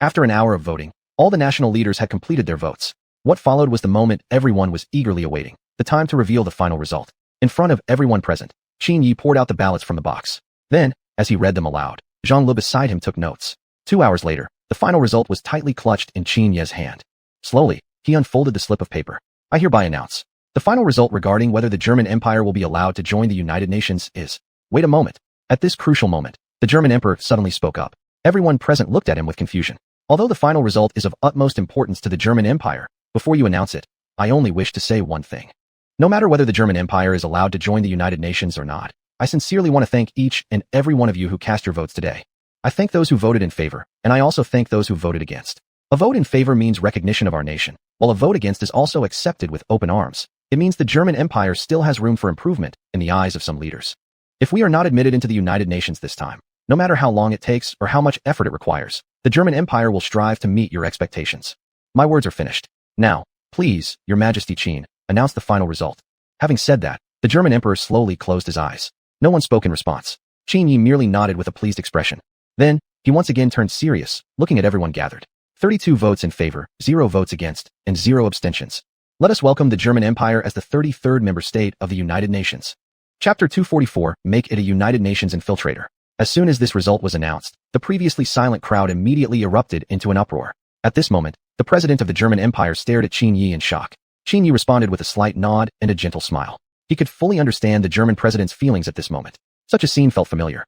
After an hour of voting, all the national leaders had completed their votes. What followed was the moment everyone was eagerly awaiting, the time to reveal the final result. In front of everyone present, Qin Yi poured out the ballots from the box. Then, as he read them aloud, Zhang Lu beside him took notes. 2 hours later, the final result was tightly clutched in Qin Yi's hand. Slowly, he unfolded the slip of paper. I hereby announce. The final result regarding whether the German Empire will be allowed to join the United Nations is... Wait a moment. At this crucial moment, the German emperor suddenly spoke up. Everyone present looked at him with confusion. Although the final result is of utmost importance to the German Empire, before you announce it, I only wish to say one thing. No matter whether the German Empire is allowed to join the United Nations or not, I sincerely want to thank each and every one of you who cast your votes today. I thank those who voted in favor, and I also thank those who voted against. A vote in favor means recognition of our nation, while a vote against is also accepted with open arms. It means the German Empire still has room for improvement in the eyes of some leaders. If we are not admitted into the United Nations this time, no matter how long it takes or how much effort it requires, the German Empire will strive to meet your expectations. My words are finished. Now, please, Your Majesty Qin, announce the final result. Having said that, the German emperor slowly closed his eyes. No one spoke in response. Qin Yi merely nodded with a pleased expression. Then, he once again turned serious, looking at everyone gathered. 32 votes in favor, 0 votes against, and 0 abstentions. Let us welcome the German Empire as the 33rd member state of the United Nations. Chapter 244, Make it a United Nations Infiltrator. As soon as this result was announced, the previously silent crowd immediately erupted into an uproar. At this moment, the president of the German Empire stared at Qin Yi in shock. Qin Yi responded with a slight nod and a gentle smile. He could fully understand the German president's feelings at this moment. Such a scene felt familiar.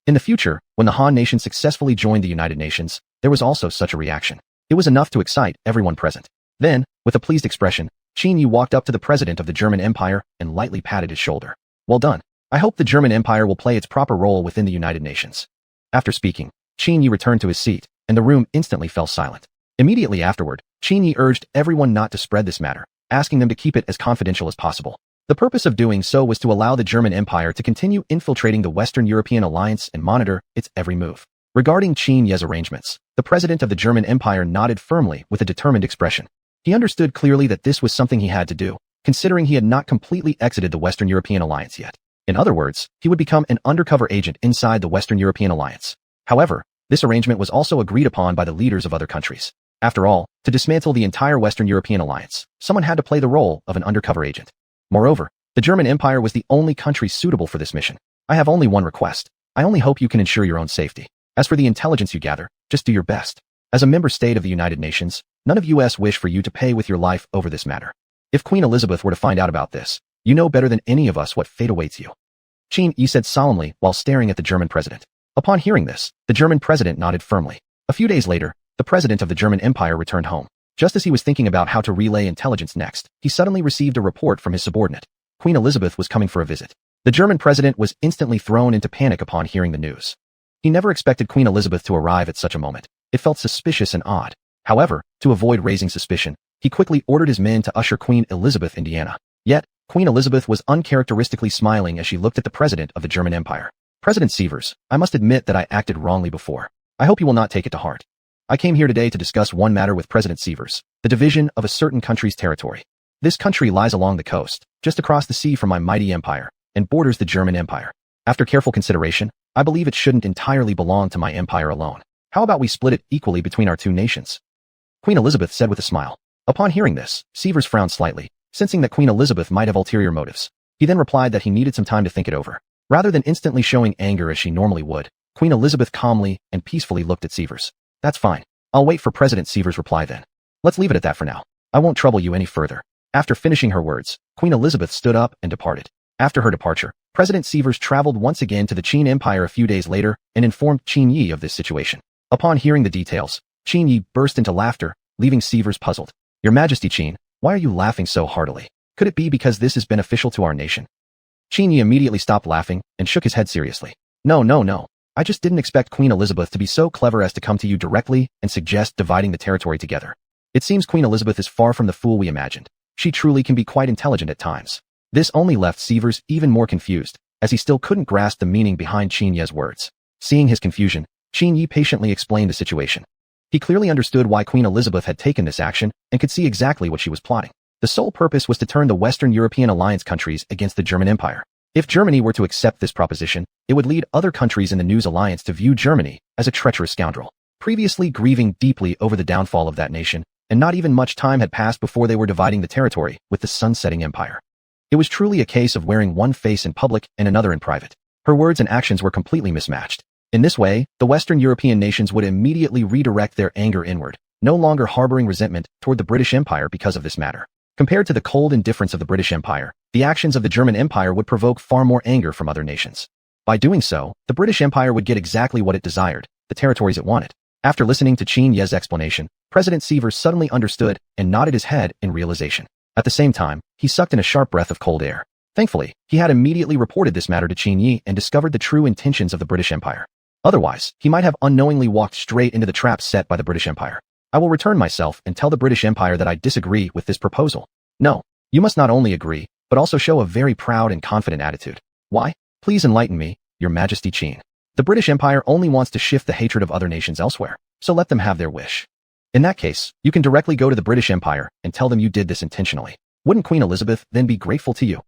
In the future, when the Han nation successfully joined the United Nations, there was also such a reaction. It was enough to excite everyone present. Then, with a pleased expression, Qin Yi walked up to the president of the German Empire and lightly patted his shoulder. Well done. I hope the German Empire will play its proper role within the United Nations. After speaking, Qin Yi returned to his seat, and the room instantly fell silent. Immediately afterward, Qin Yi urged everyone not to spread this matter, asking them to keep it as confidential as possible. The purpose of doing so was to allow the German Empire to continue infiltrating the Western European alliance and monitor its every move. Regarding Qin Yi's arrangements, the president of the German Empire nodded firmly with a determined expression. He understood clearly that this was something he had to do, considering he had not completely exited the Western European alliance yet. In other words, he would become an undercover agent inside the Western European alliance. However, This arrangement was also agreed upon by the leaders of other countries. After all, to dismantle the entire Western European alliance, someone had to play the role of an undercover agent. Moreover, the German Empire was the only country suitable for this mission. I have only one request. I only hope you can ensure your own safety. As for the intelligence you gather, just do your best. As a member state of the United Nations, none of US wish for you to pay with your life over this matter. If Queen Elizabeth were to find out about this, you know better than any of us what fate awaits you. Qin Yi said solemnly while staring at the German president. Upon hearing this, the German president nodded firmly. A few days later, the president of the German Empire returned home. Just as he was thinking about how to relay intelligence next, he suddenly received a report from his subordinate. Queen Elizabeth was coming for a visit. The German president was instantly thrown into panic upon hearing the news. He never expected Queen Elizabeth to arrive at such a moment. It felt suspicious and odd. However, to avoid raising suspicion, he quickly ordered his men to usher Queen Elizabeth into Indiana. Yet, Queen Elizabeth was uncharacteristically smiling as she looked at the president of the German Empire. President Sievers, I must admit that I acted wrongly before. I hope you will not take it to heart. I came here today to discuss one matter with President Sievers, the division of a certain country's territory. This country lies along the coast, just across the sea from my mighty empire, and borders the German Empire. After careful consideration, I believe it shouldn't entirely belong to my empire alone. How about we split it equally between our two nations? Queen Elizabeth said with a smile. Upon hearing this, Sievers frowned slightly, sensing that Queen Elizabeth might have ulterior motives. He then replied that he needed some time to think it over. Rather than instantly showing anger as she normally would, Queen Elizabeth calmly and peacefully looked at Sievers. That's fine. I'll wait for President Sievers' reply then. Let's leave it at that for now. I won't trouble you any further. After finishing her words, Queen Elizabeth stood up and departed. After her departure, President Sievers traveled once again to the Qin Empire a few days later and informed Qin Yi of this situation. Upon hearing the details, Qin Yi burst into laughter, leaving Sievers puzzled. Your Majesty Qin, why are you laughing so heartily? Could it be because this is beneficial to our nation? Qin Yi immediately stopped laughing and shook his head seriously. No. I just didn't expect Queen Elizabeth to be so clever as to come to you directly and suggest dividing the territory together. It seems Queen Elizabeth is far from the fool we imagined. She truly can be quite intelligent at times. This only left Sievers even more confused, as he still couldn't grasp the meaning behind Qin Yi's words. Seeing his confusion, Qin Yi patiently explained the situation. He clearly understood why Queen Elizabeth had taken this action and could see exactly what she was plotting. The sole purpose was to turn the Western European alliance countries against the German Empire. If Germany were to accept this proposition, it would lead other countries in the News Alliance to view Germany as a treacherous scoundrel. Previously grieving deeply over the downfall of that nation, and not even much time had passed before they were dividing the territory with the sun-setting empire. It was truly a case of wearing one face in public and another in private. Her words and actions were completely mismatched. In this way, the Western European nations would immediately redirect their anger inward, no longer harboring resentment toward the British Empire because of this matter. Compared to the cold indifference of the British Empire, the actions of the German Empire would provoke far more anger from other nations. By doing so, the British Empire would get exactly what it desired, the territories it wanted. After listening to Qin Yi's explanation, President Sievers suddenly understood and nodded his head in realization. At the same time, he sucked in a sharp breath of cold air. Thankfully, he had immediately reported this matter to Qin Yi and discovered the true intentions of the British Empire. Otherwise, he might have unknowingly walked straight into the trap set by the British Empire. I will return myself and tell the British Empire that I disagree with this proposal. No, you must not only agree, but also show a very proud and confident attitude. Why? Please enlighten me, Your Majesty Qin. The British Empire only wants to shift the hatred of other nations elsewhere, so let them have their wish. In that case, you can directly go to the British Empire and tell them you did this intentionally. Wouldn't Queen Elizabeth then be grateful to you?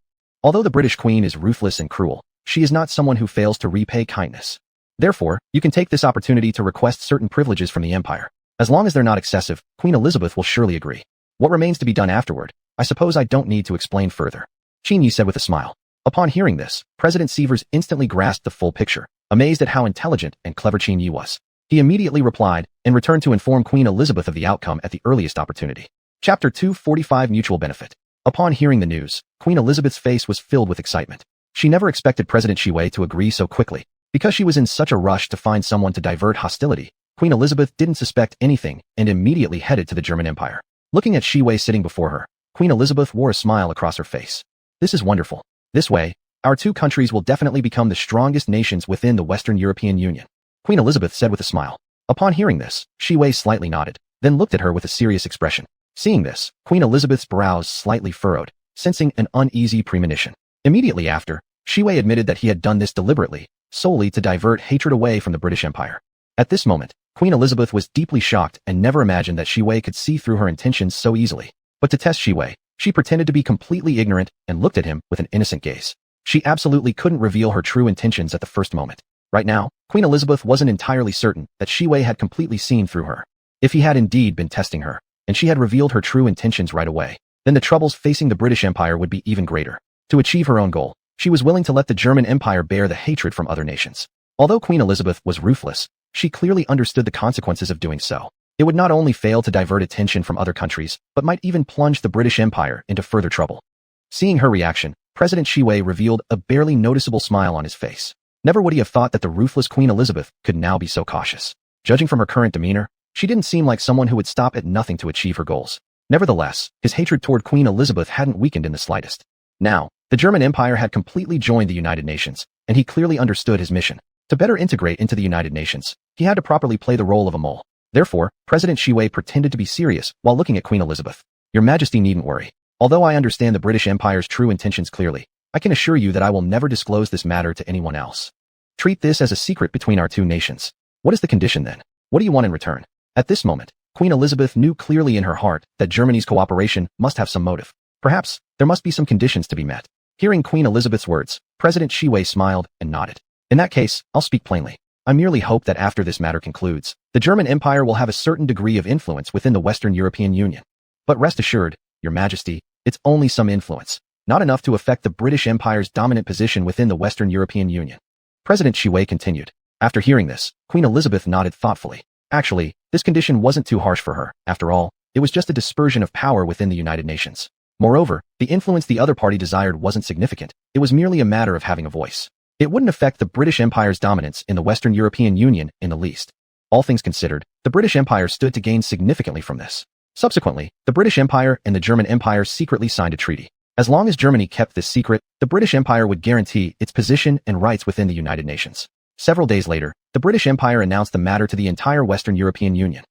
Although the British Queen is ruthless and cruel, she is not someone who fails to repay kindness. Therefore, you can take this opportunity to request certain privileges from the Empire. As long as they're not excessive, Queen Elizabeth will surely agree. What remains to be done afterward? I suppose I don't need to explain further. Qin Yi said with a smile. Upon hearing this, President Sievers instantly grasped the full picture, amazed at how intelligent and clever Qin Yi was. He immediately replied and returned to inform Queen Elizabeth of the outcome at the earliest opportunity. Chapter 245 Mutual Benefit. Upon hearing the news, Queen Elizabeth's face was filled with excitement. She never expected President Shi to agree so quickly. Because she was in such a rush to find someone to divert hostility, Queen Elizabeth didn't suspect anything and immediately headed to the German Empire. Looking at Shi sitting before her, Queen Elizabeth wore a smile across her face. This is wonderful. This way, our two countries will definitely become the strongest nations within the Western European Union. Queen Elizabeth said with a smile. Upon hearing this, Shi slightly nodded, then looked at her with a serious expression. Seeing this, Queen Elizabeth's brows slightly furrowed, sensing an uneasy premonition. Immediately after, Shi admitted that he had done this deliberately, solely to divert hatred away from the British Empire. At this moment, Queen Elizabeth was deeply shocked and never imagined that Shi could see through her intentions so easily. But to test Shi, she pretended to be completely ignorant and looked at him with an innocent gaze. She absolutely couldn't reveal her true intentions at the first moment. Right now, Queen Elizabeth wasn't entirely certain that Shi Wei had completely seen through her. If he had indeed been testing her, and she had revealed her true intentions right away, then the troubles facing the British Empire would be even greater. To achieve her own goal, she was willing to let the German Empire bear the hatred from other nations. Although Queen Elizabeth was ruthless, she clearly understood the consequences of doing so. It would not only fail to divert attention from other countries, but might even plunge the British Empire into further trouble. Seeing her reaction, President Shi Wei revealed a barely noticeable smile on his face. Never would he have thought that the ruthless Queen Elizabeth could now be so cautious. Judging from her current demeanor, she didn't seem like someone who would stop at nothing to achieve her goals. Nevertheless, his hatred toward Queen Elizabeth hadn't weakened in the slightest. Now, the German Empire had completely joined the United Nations, and he clearly understood his mission. To better integrate into the United Nations, he had to properly play the role of a mole. Therefore, President Shi Wei pretended to be serious while looking at Queen Elizabeth. Your Majesty needn't worry. Although I understand the British Empire's true intentions clearly, I can assure you that I will never disclose this matter to anyone else. Treat this as a secret between our two nations. What is the condition then? What do you want in return? At this moment, Queen Elizabeth knew clearly in her heart that Germany's cooperation must have some motive. Perhaps, there must be some conditions to be met. Hearing Queen Elizabeth's words, President Shi Wei smiled and nodded. In that case, I'll speak plainly. I merely hope that after this matter concludes, the German Empire will have a certain degree of influence within the Western European Union. But rest assured, Your Majesty, it's only some influence, not enough to affect the British Empire's dominant position within the Western European Union. President Shi Wei continued. After hearing this, Queen Elizabeth nodded thoughtfully. Actually, this condition wasn't too harsh for her. After all, it was just a dispersion of power within the United Nations. Moreover, the influence the other party desired wasn't significant. It was merely a matter of having a voice. It wouldn't affect the British Empire's dominance in the Western European Union in the least. All things considered, the British Empire stood to gain significantly from this. Subsequently, the British Empire and the German Empire secretly signed a treaty. As long as Germany kept this secret, the British Empire would guarantee its position and rights within the United Nations. Several days later, the British Empire announced the matter to the entire Western European Union.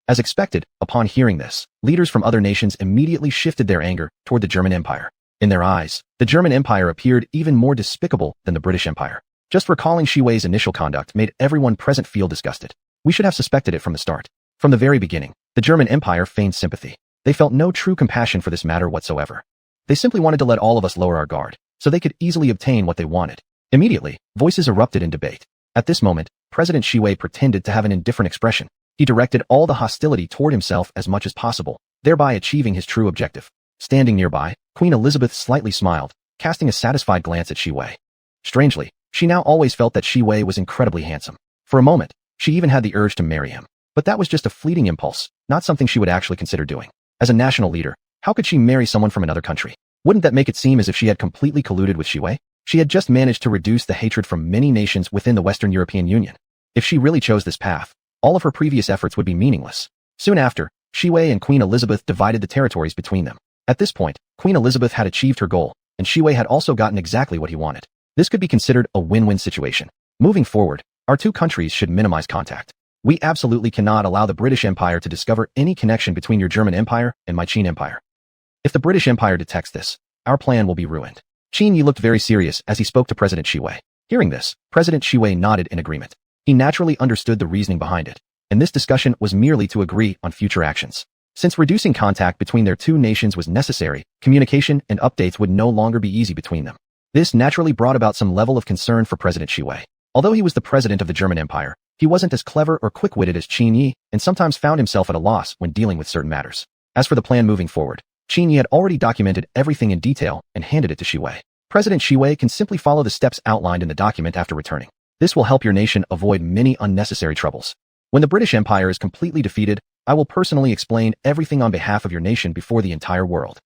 As expected, upon hearing this, leaders from other nations immediately shifted their anger toward the German Empire. In their eyes, the German Empire appeared even more despicable than the British Empire. Just recalling Shi Wei's initial conduct made everyone present feel disgusted. We should have suspected it from the start. From the very beginning, the German Empire feigned sympathy. They felt no true compassion for this matter whatsoever. They simply wanted to let all of us lower our guard, so they could easily obtain what they wanted. Immediately, voices erupted in debate. At this moment, President Shi Wei pretended to have an indifferent expression. He directed all the hostility toward himself as much as possible, thereby achieving his true objective. Standing nearby, Queen Elizabeth slightly smiled, casting a satisfied glance at Shi Wei. Strangely, she now always felt that Shi Wei was incredibly handsome. For a moment, she even had the urge to marry him. But that was just a fleeting impulse, not something she would actually consider doing. As a national leader, how could she marry someone from another country? Wouldn't that make it seem as if she had completely colluded with Shi Wei? She had just managed to reduce the hatred from many nations within the Western European Union. If she really chose this path, all of her previous efforts would be meaningless. Soon after, Shi Wei and Queen Elizabeth divided the territories between them. At this point, Queen Elizabeth had achieved her goal, and Shi Wei had also gotten exactly what he wanted. This could be considered a win-win situation. Moving forward, our two countries should minimize contact. We absolutely cannot allow the British Empire to discover any connection between your German Empire and my Qin Empire. If the British Empire detects this, our plan will be ruined. Qin Yi looked very serious as he spoke to President Shi Wei. Hearing this, President Shi Wei nodded in agreement. He naturally understood the reasoning behind it, and this discussion was merely to agree on future actions. Since reducing contact between their two nations was necessary, communication and updates would no longer be easy between them. This naturally brought about some level of concern for President Shi Wei. Although he was the president of the German Empire, he wasn't as clever or quick-witted as Qin Yi, and sometimes found himself at a loss when dealing with certain matters. As for the plan moving forward, Qin Yi had already documented everything in detail and handed it to Shi Wei. President Shi Wei can simply follow the steps outlined in the document after returning. This will help your nation avoid many unnecessary troubles. When the British Empire is completely defeated, I will personally explain everything on behalf of your nation before the entire world.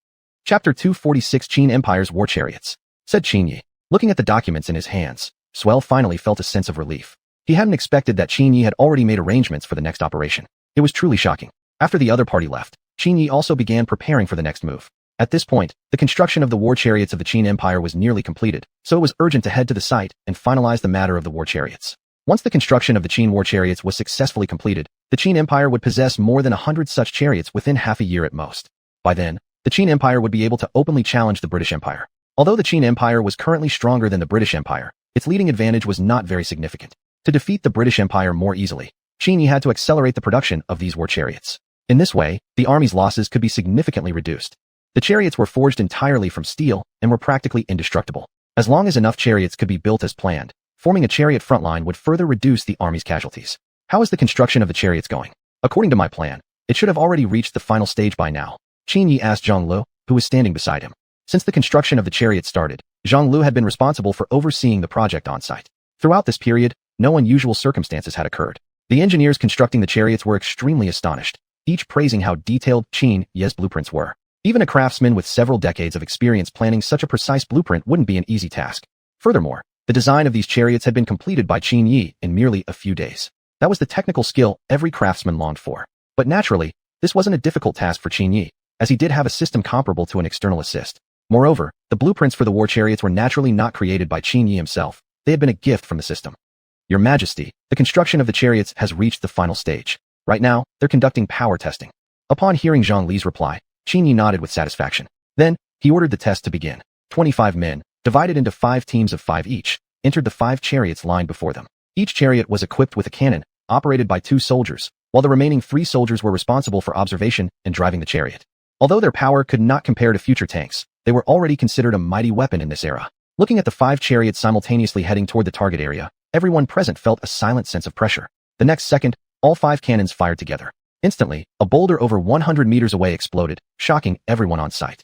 Chapter 246 Qin Empire's War Chariots, said Qin Yi. Looking at the documents in his hands, Swell finally felt a sense of relief. He hadn't expected that Qin Yi had already made arrangements for the next operation. It was truly shocking. After the other party left, Qin Yi also began preparing for the next move. At this point, the construction of the war chariots of the Qin Empire was nearly completed, so it was urgent to head to the site and finalize the matter of the war chariots. Once the construction of the Qin war chariots was successfully completed, the Qin Empire would possess more than 100 such chariots within half a year at most. By then, the Qin Empire would be able to openly challenge the British Empire. Although the Qin Empire was currently stronger than the British Empire, its leading advantage was not very significant. To defeat the British Empire more easily, Qin Yi had to accelerate the production of these war chariots. In this way, the army's losses could be significantly reduced. The chariots were forged entirely from steel and were practically indestructible. As long as enough chariots could be built as planned, forming a chariot front line would further reduce the army's casualties. How is the construction of the chariots going? According to my plan, it should have already reached the final stage by now, Qin Yi asked Zhang Lu, who was standing beside him. Since the construction of the chariot started, Zhang Lu had been responsible for overseeing the project on site. Throughout this period, no unusual circumstances had occurred. The engineers constructing the chariots were extremely astonished, each praising how detailed Qin Yi's blueprints were. Even a craftsman with several decades of experience planning such a precise blueprint wouldn't be an easy task. Furthermore, the design of these chariots had been completed by Qin Yi in merely a few days. That was the technical skill every craftsman longed for. But naturally, this wasn't a difficult task for Qin Yi, as he did have a system comparable to an external assist. Moreover, the blueprints for the war chariots were naturally not created by Qin Yi himself. They had been a gift from the system. Your Majesty, the construction of the chariots has reached the final stage. Right now, they're conducting power testing. Upon hearing Zhang Li's reply, Qin Yi nodded with satisfaction. Then, he ordered the test to begin. 25 men, divided into 5 teams of 5 each, entered the 5 chariots lined before them. Each chariot was equipped with a cannon, operated by 2 soldiers, while the remaining 3 soldiers were responsible for observation and driving the chariot. Although their power could not compare to future tanks, they were already considered a mighty weapon in this era. Looking at the 5 chariots simultaneously heading toward the target area, everyone present felt a silent sense of pressure. The next second, all 5 cannons fired together. Instantly, a boulder over 100 meters away exploded, shocking everyone on sight.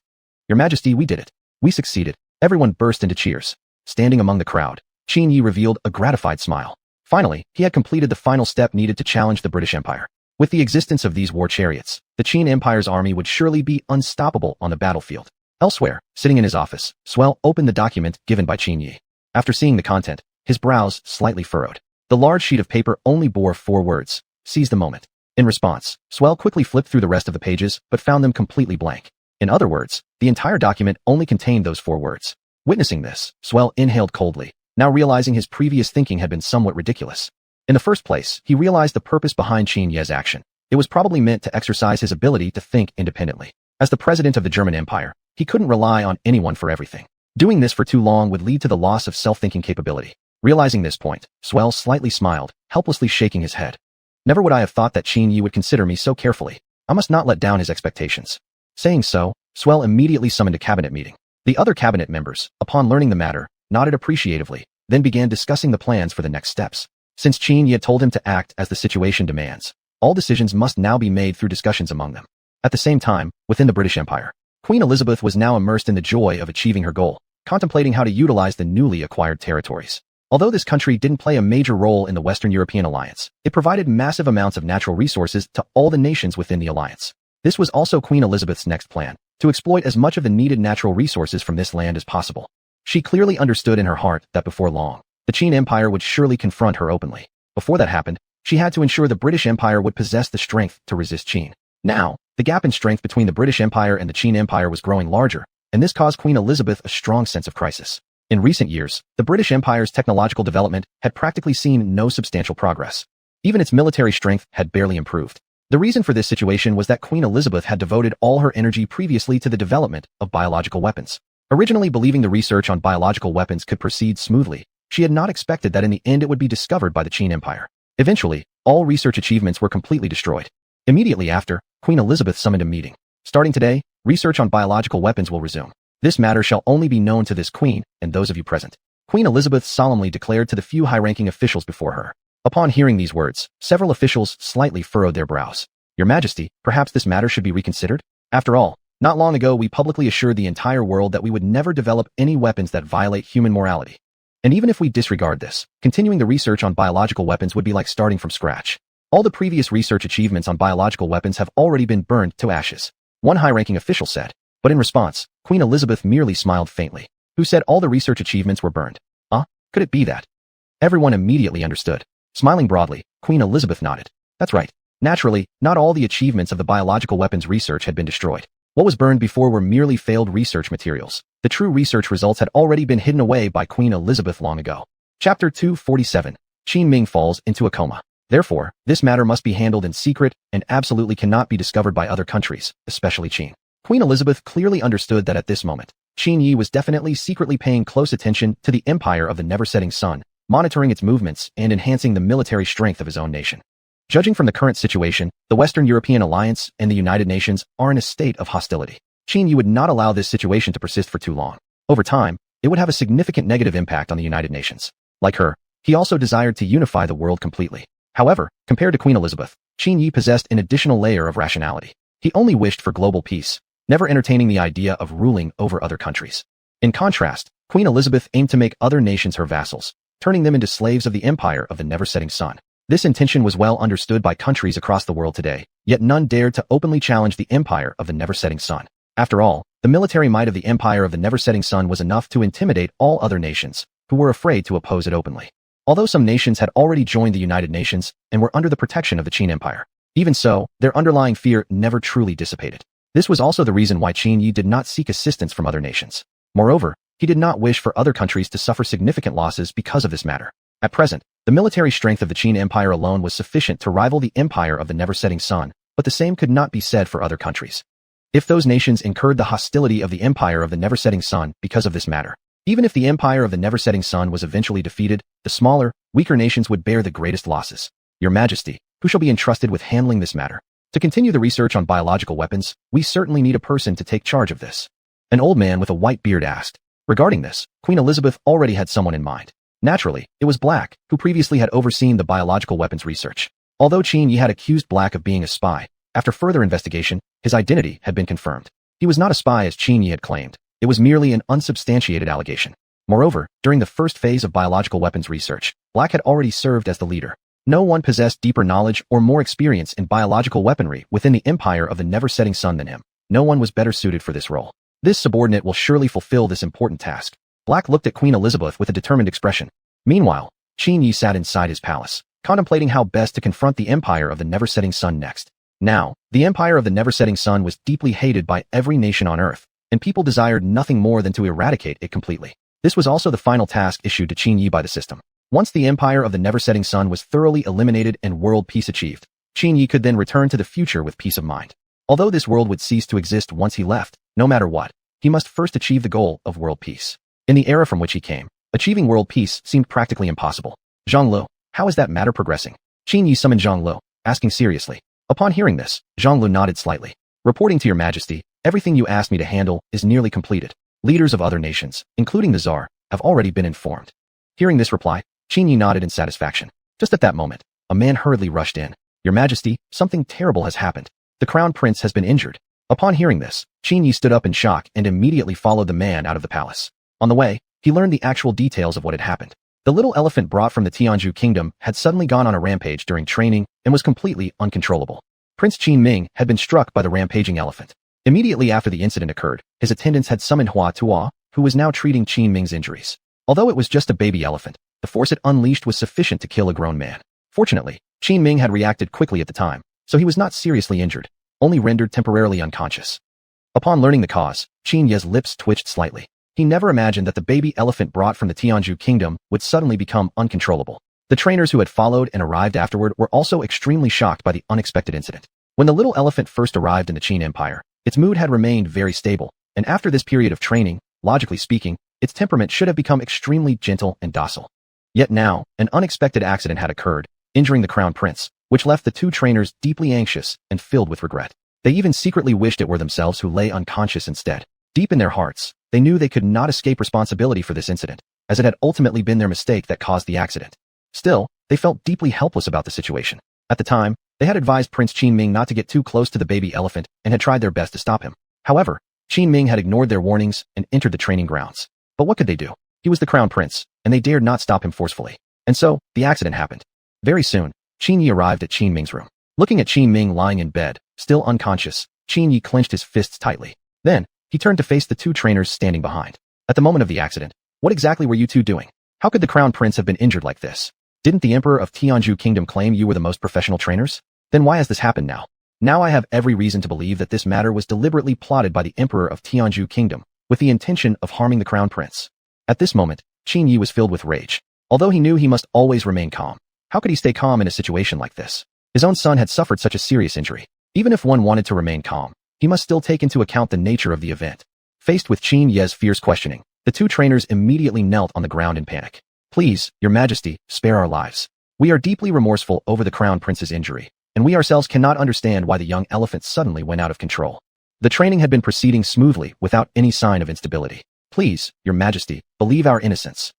Your Majesty, we did it. We succeeded. Everyone burst into cheers. Standing among the crowd, Qin Yi revealed a gratified smile. Finally, he had completed the final step needed to challenge the British Empire. With the existence of these war chariots, the Qin Empire's army would surely be unstoppable on the battlefield. Elsewhere, sitting in his office, Swell opened the document given by Qin Yi. After seeing the content, his brows slightly furrowed. The large sheet of paper only bore 4 words: seize the moment. In response, Swell quickly flipped through the rest of the pages, but found them completely blank. In other words, the entire document only contained those 4 words. Witnessing this, Swell inhaled coldly, now realizing his previous thinking had been somewhat ridiculous. In the first place, he realized the purpose behind Qin Yi's action. It was probably meant to exercise his ability to think independently. As the president of the German Empire, he couldn't rely on anyone for everything. Doing this for too long would lead to the loss of self-thinking capability. Realizing this point, Swell slightly smiled, helplessly shaking his head. Never would I have thought that Qin Yi would consider me so carefully. I must not let down his expectations. Saying so, Swell immediately summoned a cabinet meeting. The other cabinet members, upon learning the matter, nodded appreciatively, then began discussing the plans for the next steps. Since Qin Yi had told him to act as the situation demands, all decisions must now be made through discussions among them. At the same time, within the British Empire, Queen Elizabeth was now immersed in the joy of achieving her goal, contemplating how to utilize the newly acquired territories. Although this country didn't play a major role in the Western European alliance, it provided massive amounts of natural resources to all the nations within the alliance. This was also Queen Elizabeth's next plan, to exploit as much of the needed natural resources from this land as possible. She clearly understood in her heart that before long, the Qin Empire would surely confront her openly. Before that happened, she had to ensure the British Empire would possess the strength to resist Qin. Now, the gap in strength between the British Empire and the Qin Empire was growing larger, and this caused Queen Elizabeth a strong sense of crisis. In recent years, the British Empire's technological development had practically seen no substantial progress. Even its military strength had barely improved. The reason for this situation was that Queen Elizabeth had devoted all her energy previously to the development of biological weapons. Originally believing the research on biological weapons could proceed smoothly, she had not expected that in the end it would be discovered by the Qin Empire. Eventually, all research achievements were completely destroyed. Immediately after, Queen Elizabeth summoned a meeting. Starting today, research on biological weapons will resume. This matter shall only be known to this queen and those of you present. Queen Elizabeth solemnly declared to the few high-ranking officials before her. Upon hearing these words, several officials slightly furrowed their brows. Your Majesty, perhaps this matter should be reconsidered? After all, not long ago we publicly assured the entire world that we would never develop any weapons that violate human morality. And even if we disregard this, continuing the research on biological weapons would be like starting from scratch. All the previous research achievements on biological weapons have already been burned to ashes, one high-ranking official said. But in response, Queen Elizabeth merely smiled faintly. Who said all the research achievements were burned? Could it be that? Everyone immediately understood. Smiling broadly, Queen Elizabeth nodded. That's right. Naturally, not all the achievements of the biological weapons research had been destroyed. What was burned before were merely failed research materials. The true research results had already been hidden away by Queen Elizabeth long ago. Chapter 247. Qin Ming falls into a coma. Therefore, this matter must be handled in secret and absolutely cannot be discovered by other countries, especially Qin. Queen Elizabeth clearly understood that at this moment, Qin Yi was definitely secretly paying close attention to the empire of the never-setting sun, monitoring its movements and enhancing the military strength of his own nation. Judging from the current situation, the Western European alliance and the United Nations are in a state of hostility. Qin Yi would not allow this situation to persist for too long. Over time, it would have a significant negative impact on the United Nations. Like her, He also desired to unify the world completely. However, compared to Queen Elizabeth, Qin Yi possessed an additional layer of rationality. He only wished for global peace, never entertaining the idea of ruling over other countries. In contrast, Queen Elizabeth aimed to make other nations her vassals, turning them into slaves of the empire of the never-setting sun. This intention was well understood by countries across the world today, yet none dared to openly challenge the empire of the never-setting sun. After all, the military might of the empire of the never-setting sun was enough to intimidate all other nations, who were afraid to oppose it openly. Although some nations had already joined the United Nations and were under the protection of the Qin Empire, even so, their underlying fear never truly dissipated. This was also the reason why Qin Yi did not seek assistance from other nations. Moreover, he did not wish for other countries to suffer significant losses because of this matter. At present, the military strength of the Qin Empire alone was sufficient to rival the empire of the never-setting sun, but the same could not be said for other countries. If those nations incurred the hostility of the empire of the never-setting sun because of this matter, even if the empire of the never-setting sun was eventually defeated, the smaller, weaker nations would bear the greatest losses. Your Majesty, who shall be entrusted with handling this matter? To continue the research on biological weapons, we certainly need a person to take charge of this. An old man with a white beard asked. Regarding this, Queen Elizabeth already had someone in mind. Naturally, it was Black, who previously had overseen the biological weapons research. Although Qin Yi had accused Black of being a spy, after further investigation, his identity had been confirmed. He was not a spy as Qin Yi had claimed. It was merely an unsubstantiated allegation. Moreover, during the first phase of biological weapons research, Black had already served as the leader. No one possessed deeper knowledge or more experience in biological weaponry within the empire of the never-setting sun than him. No one was better suited for this role. This subordinate will surely fulfill this important task. Black looked at Queen Elizabeth with a determined expression. Meanwhile, Qin Yi sat inside his palace, contemplating how best to confront the empire of the never-setting sun next. Now, the empire of the never-setting sun was deeply hated by every nation on earth, and people desired nothing more than to eradicate it completely. This was also the final task issued to Qin Yi by the system. Once the empire of the never-setting sun was thoroughly eliminated and world peace achieved, Qin Yi could then return to the future with peace of mind. Although this world would cease to exist once he left, no matter what, he must first achieve the goal of world peace. In the era from which he came, achieving world peace seemed practically impossible. Zhang Lu, how is that matter progressing? Qin Yi summoned Zhang Lu, asking seriously. Upon hearing this, Zhang Lu nodded slightly. Reporting to your Majesty, everything you asked me to handle is nearly completed. Leaders of other nations, including the Tsar, have already been informed. Hearing this reply, Qin Yi nodded in satisfaction. Just at that moment, a man hurriedly rushed in. Your Majesty, something terrible has happened. The crown prince has been injured. Upon hearing this, Qin Yi stood up in shock and immediately followed the man out of the palace. On the way, he learned the actual details of what had happened. The little elephant brought from the Tianzhu kingdom had suddenly gone on a rampage during training and was completely uncontrollable. Prince Qin Ming had been struck by the rampaging elephant. Immediately after the incident occurred, his attendants had summoned Hua Tuo, who was now treating Qin Ming's injuries. Although it was just a baby elephant, the force it unleashed was sufficient to kill a grown man. Fortunately, Qin Ming had reacted quickly at the time, so he was not seriously injured, only rendered temporarily unconscious. Upon learning the cause, Qin Ye's lips twitched slightly. He never imagined that the baby elephant brought from the Tianzhu kingdom would suddenly become uncontrollable. The trainers who had followed and arrived afterward were also extremely shocked by the unexpected incident. When the little elephant first arrived in the Qin Empire, its mood had remained very stable, and after this period of training, logically speaking, its temperament should have become extremely gentle and docile. Yet now, an unexpected accident had occurred, injuring the crown prince, which left the two trainers deeply anxious and filled with regret. They even secretly wished it were themselves who lay unconscious instead. Deep in their hearts, they knew they could not escape responsibility for this incident, as it had ultimately been their mistake that caused the accident. Still, they felt deeply helpless about the situation. At the time, they had advised Prince Qin Ming not to get too close to the baby elephant and had tried their best to stop him. However, Qin Ming had ignored their warnings and entered the training grounds. But what could they do? He was the crown prince, and they dared not stop him forcefully. And so, the accident happened. Very soon, Qin Yi arrived at Qin Ming's room. Looking at Qin Ming lying in bed, still unconscious, Qin Yi clenched his fists tightly. Then, he turned to face the two trainers standing behind. At the moment of the accident, what exactly were you two doing? How could the crown prince have been injured like this? Didn't the emperor of Tianzhu kingdom claim you were the most professional trainers? Then why has this happened now? Now I have every reason to believe that this matter was deliberately plotted by the emperor of Tianzhu kingdom, with the intention of harming the crown prince. At this moment, Qin Yi was filled with rage. Although he knew he must always remain calm, how could he stay calm in a situation like this? His own son had suffered such a serious injury. Even if one wanted to remain calm, he must still take into account the nature of the event. Faced with Qin Ye's fierce questioning, the two trainers immediately knelt on the ground in panic. Please, your Majesty, spare our lives. We are deeply remorseful over the crown prince's injury, and we ourselves cannot understand why the young elephant suddenly went out of control. The training had been proceeding smoothly without any sign of instability. Please, your Majesty, believe our innocence.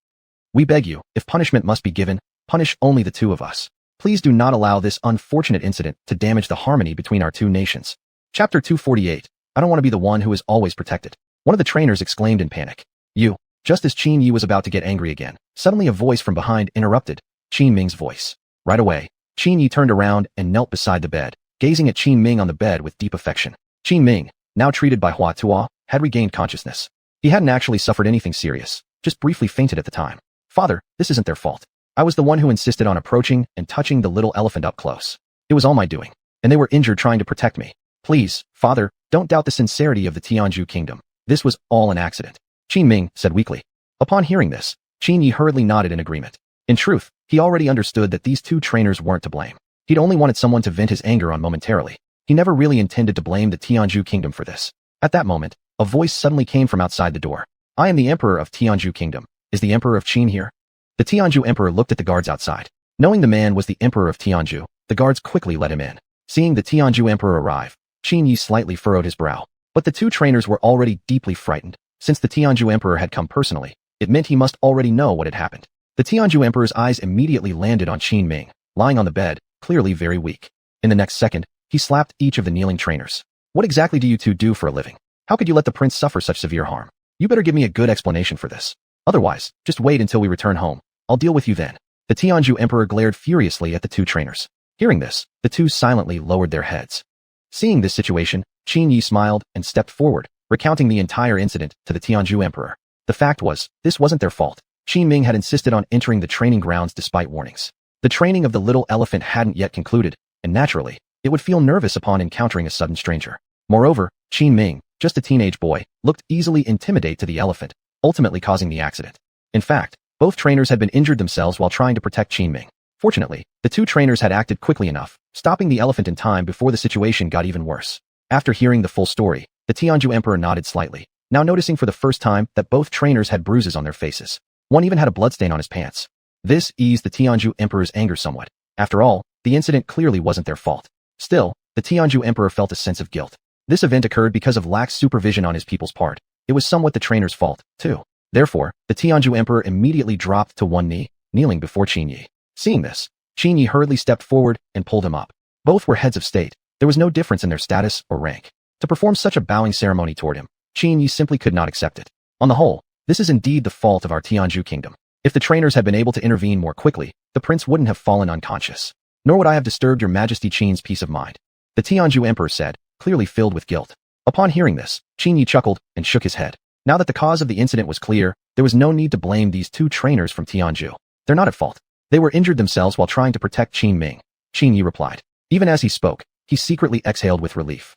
We beg you, if punishment must be given, punish only the two of us. Please do not allow this unfortunate incident to damage the harmony between our two nations. Chapter 248. I don't want to be the one who is always protected. One of the trainers exclaimed in panic. You. Just as Qin Yi was about to get angry again, suddenly a voice from behind interrupted. Qin Ming's voice. Right away, Qin Yi turned around and knelt beside the bed, gazing at Qin Ming on the bed with deep affection. Qin Ming, now treated by Hua Tuo, had regained consciousness. He hadn't actually suffered anything serious, just briefly fainted at the time. Father, this isn't their fault. I was the one who insisted on approaching and touching the little elephant up close. It was all my doing, and they were injured trying to protect me. Please, father, don't doubt the sincerity of the Tianju kingdom. This was all an accident. Qin Ming said weakly. Upon hearing this, Qin Yi hurriedly nodded in agreement. In truth, he already understood that these two trainers weren't to blame. He'd only wanted someone to vent his anger on momentarily. He never really intended to blame the Tianju kingdom for this. At that moment, a voice suddenly came from outside the door. I am the emperor of Tianju kingdom. Is the emperor of Qin here? The Tianju emperor looked at the guards outside. Knowing the man was the emperor of Tianju, the guards quickly let him in. Seeing the Tianju emperor arrive, Qin Yi slightly furrowed his brow. But the two trainers were already deeply frightened. Since the Tianju emperor had come personally, it meant he must already know what had happened. The Tianju emperor's eyes immediately landed on Qin Ming, lying on the bed, clearly very weak. In the next second, he slapped each of the kneeling trainers. What exactly do you two do for a living? How could you let the prince suffer such severe harm? You better give me a good explanation for this. Otherwise, just wait until we return home. I'll deal with you then. The Tianju emperor glared furiously at the two trainers. Hearing this, the two silently lowered their heads. Seeing this situation, Qin Yi smiled and stepped forward, recounting the entire incident to the Tianju emperor. The fact was, this wasn't their fault. Qin Ming had insisted on entering the training grounds despite warnings. The training of the little elephant hadn't yet concluded, and naturally, it would feel nervous upon encountering a sudden stranger. Moreover, Qin Ming, just a teenage boy, looked easily intimidated to the elephant, ultimately causing the accident. In fact, both trainers had been injured themselves while trying to protect Qin Ming. Fortunately, the two trainers had acted quickly enough, stopping the elephant in time before the situation got even worse. After hearing the full story, the Tianju emperor nodded slightly, now noticing for the first time that both trainers had bruises on their faces. One even had a bloodstain on his pants. This eased the Tianju emperor's anger somewhat. After all, the incident clearly wasn't their fault. Still, the Tianju emperor felt a sense of guilt. This event occurred because of lax supervision on his people's part. It was somewhat the trainer's fault, too. Therefore, the Tianju emperor immediately dropped to one knee, kneeling before Qin Yi. Seeing this, Qin Yi hurriedly stepped forward and pulled him up. Both were heads of state. There was no difference in their status or rank. To perform such a bowing ceremony toward him, Qin Yi simply could not accept it. On the whole, this is indeed the fault of our Tianju kingdom. If the trainers had been able to intervene more quickly, the prince wouldn't have fallen unconscious. Nor would I have disturbed your majesty Qin's peace of mind. The Tianju emperor said, clearly filled with guilt. Upon hearing this, Qin Yi chuckled and shook his head. Now that the cause of the incident was clear, there was no need to blame these two trainers from Tianju. They're not at fault. They were injured themselves while trying to protect Qin Ming. Qin Yi replied. Even as he spoke, he secretly exhaled with relief.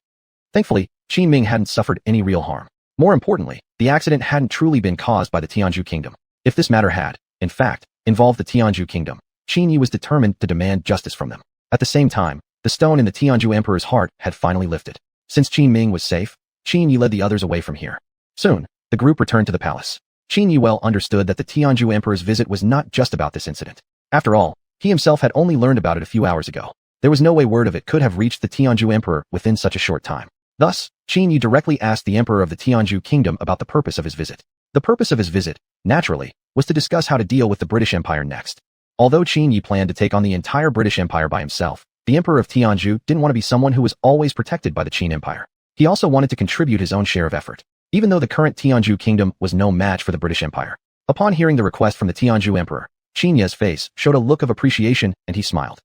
Thankfully, Qin Ming hadn't suffered any real harm. More importantly, the accident hadn't truly been caused by the Tianju kingdom. If this matter had, in fact, involved the Tianju kingdom, Qin Yi was determined to demand justice from them. At the same time, the stone in the Tianju emperor's heart had finally lifted. Since Qin Ming was safe, Qin Yi led the others away from here. Soon, the group returned to the palace. Qin Yi well understood that the Tianju emperor's visit was not just about this incident. After all, he himself had only learned about it a few hours ago. There was no way word of it could have reached the Tianju emperor within such a short time. Thus, Qin Yi directly asked the emperor of the Tianju kingdom about the purpose of his visit. The purpose of his visit, naturally, was to discuss how to deal with the British Empire next. Although Qin Yi planned to take on the entire British Empire by himself, the emperor of Tianju didn't want to be someone who was always protected by the Qin Empire. He also wanted to contribute his own share of effort. Even though the current Tianju kingdom was no match for the British Empire. Upon hearing the request from the Tianju emperor, Qin Yi's face showed a look of appreciation and he smiled.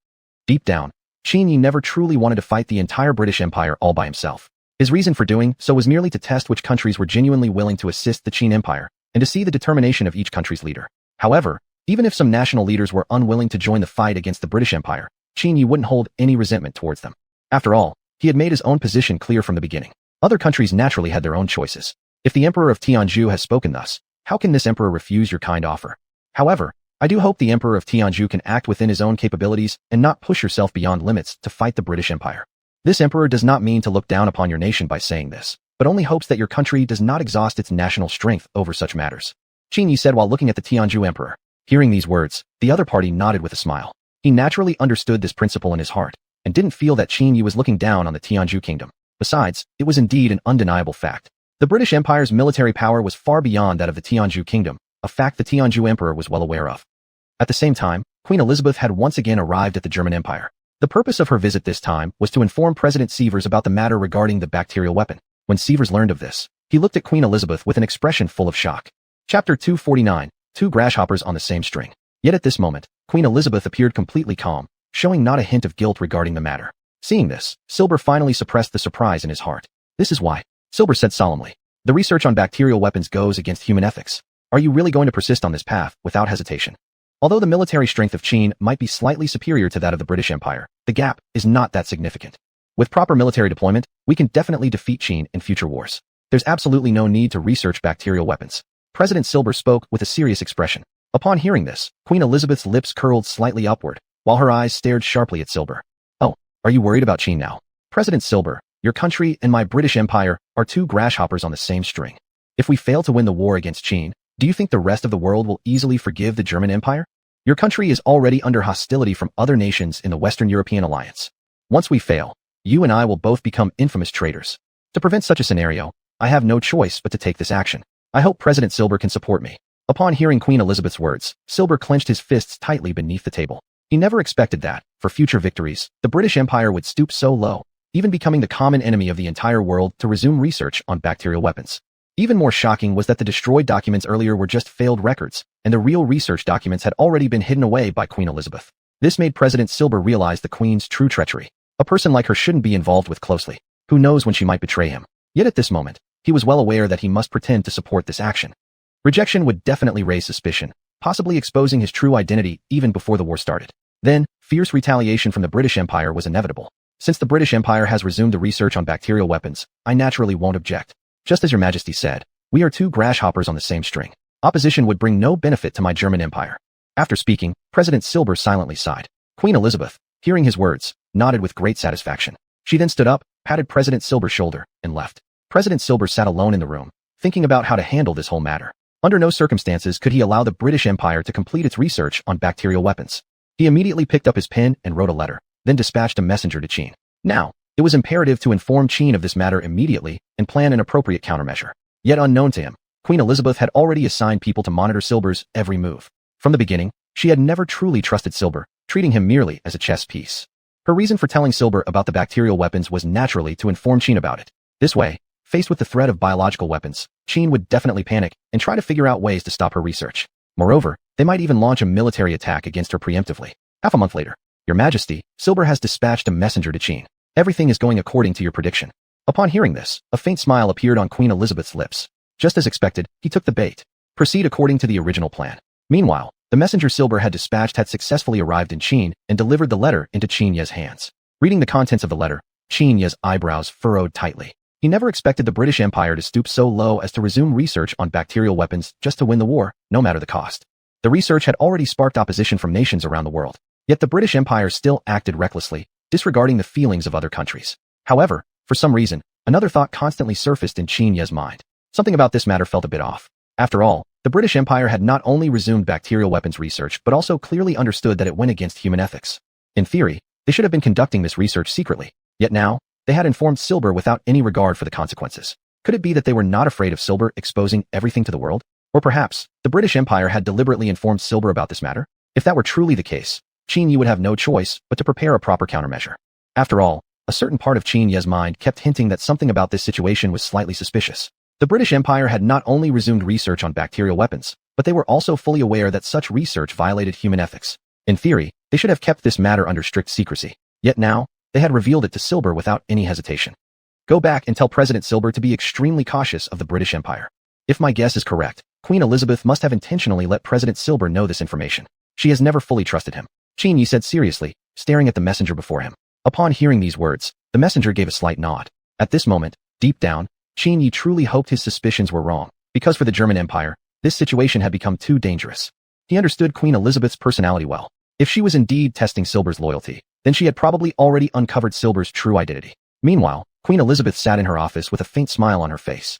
Deep down, Qin Yi never truly wanted to fight the entire British Empire all by himself. His reason for doing so was merely to test which countries were genuinely willing to assist the Qin Empire and to see the determination of each country's leader. However, even if some national leaders were unwilling to join the fight against the British Empire, Qin Yi wouldn't hold any resentment towards them. After all, he had made his own position clear from the beginning. Other countries naturally had their own choices. If the emperor of Tianju has spoken thus, how can this emperor refuse your kind offer? However, I do hope the emperor of Tianju can act within his own capabilities and not push yourself beyond limits to fight the British Empire. This emperor does not mean to look down upon your nation by saying this, but only hopes that your country does not exhaust its national strength over such matters. Qin Yi said while looking at the Tianju emperor. Hearing these words, the other party nodded with a smile. He naturally understood this principle in his heart, and didn't feel that Qin Yi was looking down on the Tianju kingdom. Besides, it was indeed an undeniable fact. The British Empire's military power was far beyond that of the Tianju kingdom, a fact the Tianzhu Emperor was well aware of. At the same time, Queen Elizabeth had once again arrived at the German Empire. The purpose of her visit this time was to inform President Sievers about the matter regarding the bacterial weapon. When Sievers learned of this, he looked at Queen Elizabeth with an expression full of shock. Chapter 249, Two Grasshoppers on the Same String. Yet at this moment, Queen Elizabeth appeared completely calm, showing not a hint of guilt regarding the matter. Seeing this, Silber finally suppressed the surprise in his heart. This is why, Silber said solemnly. The research on bacterial weapons goes against human ethics. Are you really going to persist on this path without hesitation? Although the military strength of Qin might be slightly superior to that of the British Empire, the gap is not that significant. With proper military deployment, we can definitely defeat Qin in future wars. There's absolutely no need to research bacterial weapons. President Silber spoke with a serious expression. Upon hearing this, Queen Elizabeth's lips curled slightly upward, while her eyes stared sharply at Silber. Oh, are you worried about Qin now? President Silber, your country and my British Empire are two grasshoppers on the same string. If we fail to win the war against Qin, do you think the rest of the world will easily forgive the German Empire? Your country is already under hostility from other nations in the Western European alliance. Once we fail, you and I will both become infamous traitors. To prevent such a scenario, I have no choice but to take this action. I hope President Silber can support me. Upon hearing Queen Elizabeth's words, Silber clenched his fists tightly beneath the table. He never expected that, for future victories, the British Empire would stoop so low, even becoming the common enemy of the entire world to resume research on bacterial weapons. Even more shocking was that the destroyed documents earlier were just failed records, and the real research documents had already been hidden away by Queen Elizabeth. This made President Silber realize the Queen's true treachery. A person like her shouldn't be involved with closely. Who knows when she might betray him? Yet at this moment, he was well aware that he must pretend to support this action. Rejection would definitely raise suspicion, possibly exposing his true identity even before the war started. Then, fierce retaliation from the British Empire was inevitable. Since the British Empire has resumed the research on bacterial weapons, I naturally won't object. Just as Your Majesty said, we are two grasshoppers on the same string. Opposition would bring no benefit to my German Empire. After speaking, President Silber silently sighed. Queen Elizabeth, hearing his words, nodded with great satisfaction. She then stood up, patted President Silber's shoulder, and left. President Silber sat alone in the room, thinking about how to handle this whole matter. Under no circumstances could he allow the British Empire to complete its research on bacterial weapons. He immediately picked up his pen and wrote a letter, then dispatched a messenger to Qin. Now, it was imperative to inform Qin of this matter immediately and plan an appropriate countermeasure. Yet unknown to him, Queen Elizabeth had already assigned people to monitor Silber's every move. From the beginning, she had never truly trusted Silber, treating him merely as a chess piece. Her reason for telling Silber about the bacterial weapons was naturally to inform Qin about it. This way, faced with the threat of biological weapons, Qin would definitely panic and try to figure out ways to stop her research. Moreover, they might even launch a military attack against her preemptively. Half a month later, Your Majesty, Silber has dispatched a messenger to Qin. Everything is going according to your prediction. Upon hearing this, a faint smile appeared on Queen Elizabeth's lips. Just as expected, he took the bait. Proceed according to the original plan. Meanwhile, the messenger Silber had dispatched had successfully arrived in Qin and delivered the letter into Qin Ye's hands. Reading the contents of the letter, Qin Ye's eyebrows furrowed tightly. He never expected the British Empire to stoop so low as to resume research on bacterial weapons just to win the war, no matter the cost. The research had already sparked opposition from nations around the world. Yet the British Empire still acted recklessly, disregarding the feelings of other countries. However, for some reason, another thought constantly surfaced in Qin Ye's mind. Something about this matter felt a bit off. After all, the British Empire had not only resumed bacterial weapons research but also clearly understood that it went against human ethics. In theory, they should have been conducting this research secretly. Yet now, they had informed Silber without any regard for the consequences. Could it be that they were not afraid of Silber exposing everything to the world? Or perhaps, the British Empire had deliberately informed Silber about this matter? If that were truly the case, Qin Ye would have no choice but to prepare a proper countermeasure. After all, a certain part of Qin Ye's mind kept hinting that something about this situation was slightly suspicious. The British Empire had not only resumed research on bacterial weapons, but they were also fully aware that such research violated human ethics. In theory, they should have kept this matter under strict secrecy. Yet now, they had revealed it to Silber without any hesitation. Go back and tell President Silber to be extremely cautious of the British Empire. If my guess is correct, Queen Elizabeth must have intentionally let President Silber know this information. She has never fully trusted him. Qin Ye said seriously, staring at the messenger before him. Upon hearing these words, the messenger gave a slight nod. At this moment, deep down, Qin Ye truly hoped his suspicions were wrong, because for the German Empire, this situation had become too dangerous. He understood Queen Elizabeth's personality well. If she was indeed testing Silber's loyalty, then she had probably already uncovered Silber's true identity. Meanwhile, Queen Elizabeth sat in her office with a faint smile on her face.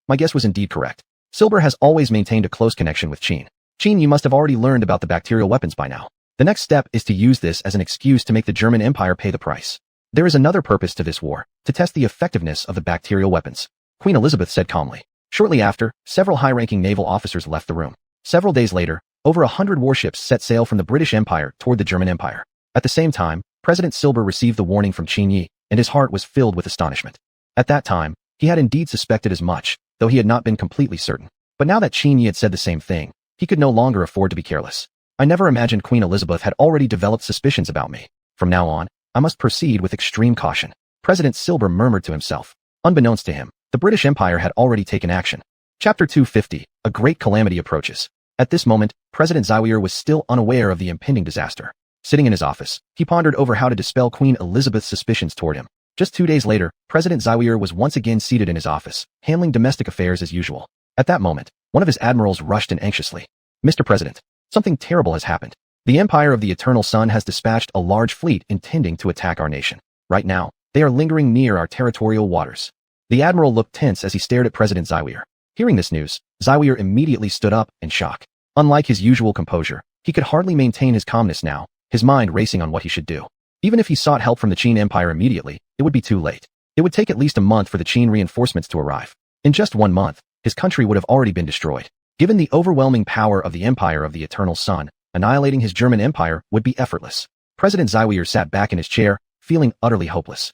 My guess was indeed correct. Silber has always maintained a close connection with Qin. Qin, you must have already learned about the bacterial weapons by now. The next step is to use this as an excuse to make the German Empire pay the price. There is another purpose to this war, to test the effectiveness of the bacterial weapons, Queen Elizabeth said calmly. Shortly after, several high-ranking naval officers left the room. Several days later, over 100 warships set sail from the British Empire toward the German Empire. At the same time, President Silber received the warning from Qin Yi, and his heart was filled with astonishment. At that time, he had indeed suspected as much, though he had not been completely certain. But now that Qin Yi had said the same thing, he could no longer afford to be careless. I never imagined Queen Elizabeth had already developed suspicions about me. From now on, I must proceed with extreme caution. President Silber murmured to himself. Unbeknownst to him, the British Empire had already taken action. Chapter 250, A Great Calamity Approaches. At this moment, President Zawier was still unaware of the impending disaster. Sitting in his office, he pondered over how to dispel Queen Elizabeth's suspicions toward him. Just 2 days later, President Zawier was once again seated in his office, handling domestic affairs as usual. At that moment, one of his admirals rushed in anxiously. Mr. President, something terrible has happened. The Empire of the Eternal Sun has dispatched a large fleet intending to attack our nation. Right now, they are lingering near our territorial waters. The admiral looked tense as he stared at President Zawier. Hearing this news, Zawier immediately stood up in shock. Unlike his usual composure, he could hardly maintain his calmness now, his mind racing on what he should do. Even if he sought help from the Qin Empire immediately, it would be too late. It would take at least a month for the Qin reinforcements to arrive. In just 1 month, his country would have already been destroyed. Given the overwhelming power of the Empire of the Eternal Sun, annihilating his German Empire would be effortless. President Zawier sat back in his chair, feeling utterly hopeless.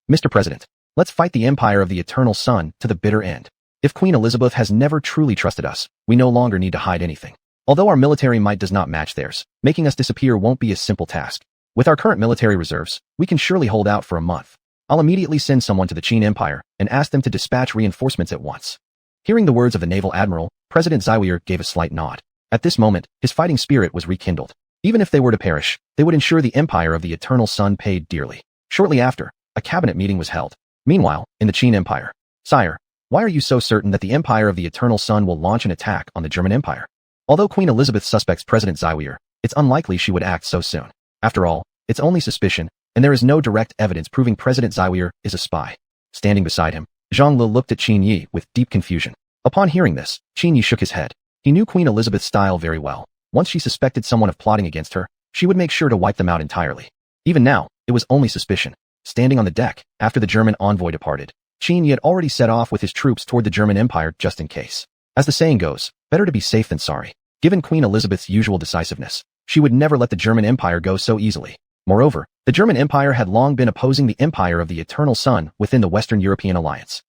Mr. President, let's fight the Empire of the Eternal Sun to the bitter end. If Queen Elizabeth has never truly trusted us, we no longer need to hide anything. Although our military might does not match theirs, making us disappear won't be a simple task. With our current military reserves, we can surely hold out for a month. I'll immediately send someone to the Qin Empire and ask them to dispatch reinforcements at once. Hearing the words of the naval admiral, President Zawier gave a slight nod. At this moment, his fighting spirit was rekindled. Even if they were to perish, they would ensure the Empire of the Eternal Sun paid dearly. Shortly after, a cabinet meeting was held. Meanwhile, in the Qin Empire, Sire, why are you so certain that the Empire of the Eternal Sun will launch an attack on the German Empire? Although Queen Elizabeth suspects President Zawier, it's unlikely she would act so soon. After all, it's only suspicion, and there is no direct evidence proving President Zawier is a spy. Standing beside him, Zhang Li looked at Qin Yi with deep confusion. Upon hearing this, Qin Yi shook his head. He knew Queen Elizabeth's style very well. Once she suspected someone of plotting against her, she would make sure to wipe them out entirely. Even now, it was only suspicion. Standing on the deck, after the German envoy departed, Qin Yi had already set off with his troops toward the German Empire just in case. As the saying goes, better to be safe than sorry. Given Queen Elizabeth's usual decisiveness, she would never let the German Empire go so easily. Moreover, the German Empire had long been opposing the Empire of the Eternal Sun within the Western European alliance.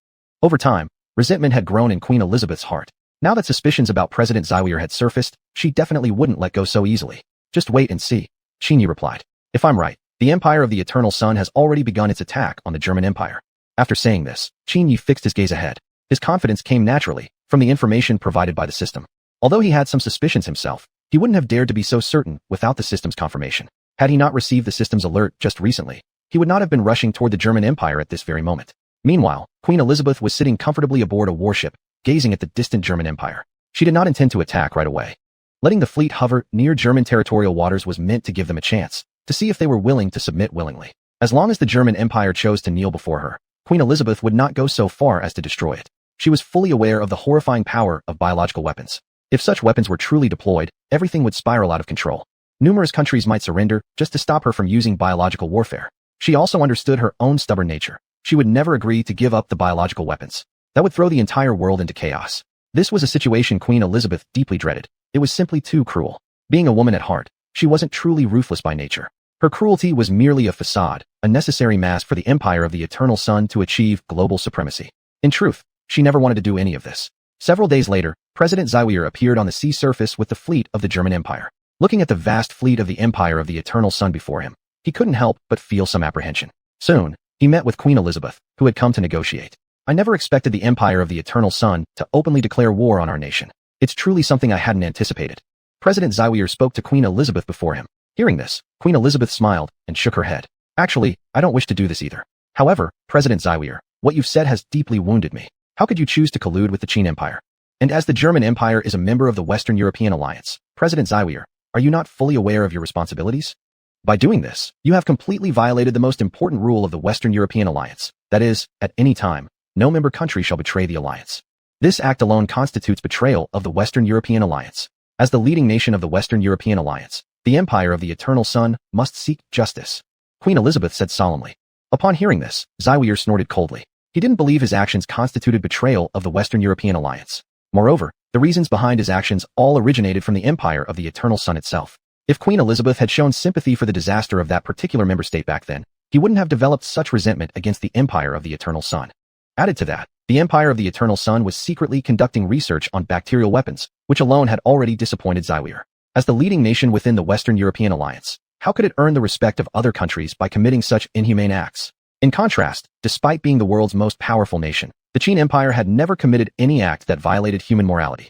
Over time, resentment had grown in Queen Elizabeth's heart. Now that suspicions about President Zawier had surfaced, she definitely wouldn't let go so easily. Just wait and see, Qin Yi replied. If I'm right, the Empire of the Eternal Sun has already begun its attack on the German Empire. After saying this, Qin Yi fixed his gaze ahead. His confidence came naturally from the information provided by the system. Although he had some suspicions himself, he wouldn't have dared to be so certain without the system's confirmation. Had he not received the system's alert just recently, he would not have been rushing toward the German Empire at this very moment. Meanwhile, Queen Elizabeth was sitting comfortably aboard a warship, gazing at the distant German Empire. She did not intend to attack right away. Letting the fleet hover near German territorial waters was meant to give them a chance to see if they were willing to submit willingly. As long as the German Empire chose to kneel before her, Queen Elizabeth would not go so far as to destroy it. She was fully aware of the horrifying power of biological weapons. If such weapons were truly deployed, everything would spiral out of control. Numerous countries might surrender just to stop her from using biological warfare. She also understood her own stubborn nature. She would never agree to give up the biological weapons. That would throw the entire world into chaos. This was a situation Queen Elizabeth deeply dreaded. It was simply too cruel. Being a woman at heart, she wasn't truly ruthless by nature. Her cruelty was merely a facade, a necessary mask for the Empire of the Eternal Sun to achieve global supremacy. In truth, she never wanted to do any of this. Several days later, President Zawier appeared on the sea surface with the fleet of the German Empire. Looking at the vast fleet of the Empire of the Eternal Sun before him, he couldn't help but feel some apprehension. Soon, he met with Queen Elizabeth, who had come to negotiate. I never expected the Empire of the Eternal Sun to openly declare war on our nation. It's truly something I hadn't anticipated. President Zawier spoke to Queen Elizabeth before him. Hearing this, Queen Elizabeth smiled and shook her head. Actually, I don't wish to do this either. However, President Zawier, what you've said has deeply wounded me. How could you choose to collude with the Qin Empire? And as the German Empire is a member of the Western European alliance, President Zawier, are you not fully aware of your responsibilities? By doing this, you have completely violated the most important rule of the Western European alliance. That is, at any time, no member country shall betray the alliance. This act alone constitutes betrayal of the Western European alliance. As the leading nation of the Western European alliance, the Empire of the Eternal Sun must seek justice. Queen Elizabeth said solemnly. Upon hearing this, Zawier snorted coldly. He didn't believe his actions constituted betrayal of the Western European alliance. Moreover, The reasons behind his actions all originated from the empire of the Eternal Sun itself. If Queen Elizabeth had shown sympathy for the disaster of that particular member state back then, he wouldn't have developed such resentment against the empire of the Eternal Sun. Added to that, the empire of the Eternal Sun was secretly conducting research on bacterial weapons, which alone had already disappointed Zyweir. As the leading nation within the Western European alliance, how could it earn the respect of other countries by committing such inhumane acts? In contrast, despite being the world's most powerful nation, the Qin Empire had never committed any act that violated human morality.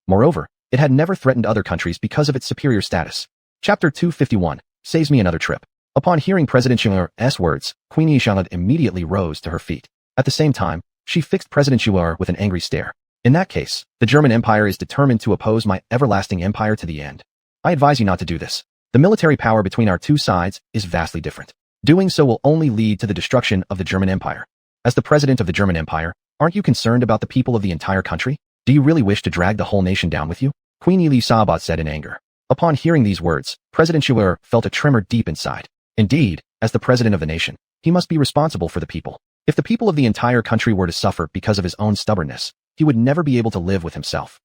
Moreover, it had never threatened other countries because of its superior status. Chapter 251, Saves Me Another Trip. Upon hearing President Xiu'er's words, Queen Yishanad immediately rose to her feet. At the same time, she fixed President Xiu'er with an angry stare. In that case, the German Empire is determined to oppose my everlasting empire to the end. I advise you not to do this. The military power between our two sides is vastly different. Doing so will only lead to the destruction of the German Empire. As the president of the German Empire, aren't you concerned about the people of the entire country? Do you really wish to drag the whole nation down with you? Queen Elisabeth said in anger. Upon hearing these words, President Xiu'er felt a tremor deep inside. Indeed, as the president of the nation, he must be responsible for the people. If the people of the entire country were to suffer because of his own stubbornness, he would never be able to live with himself.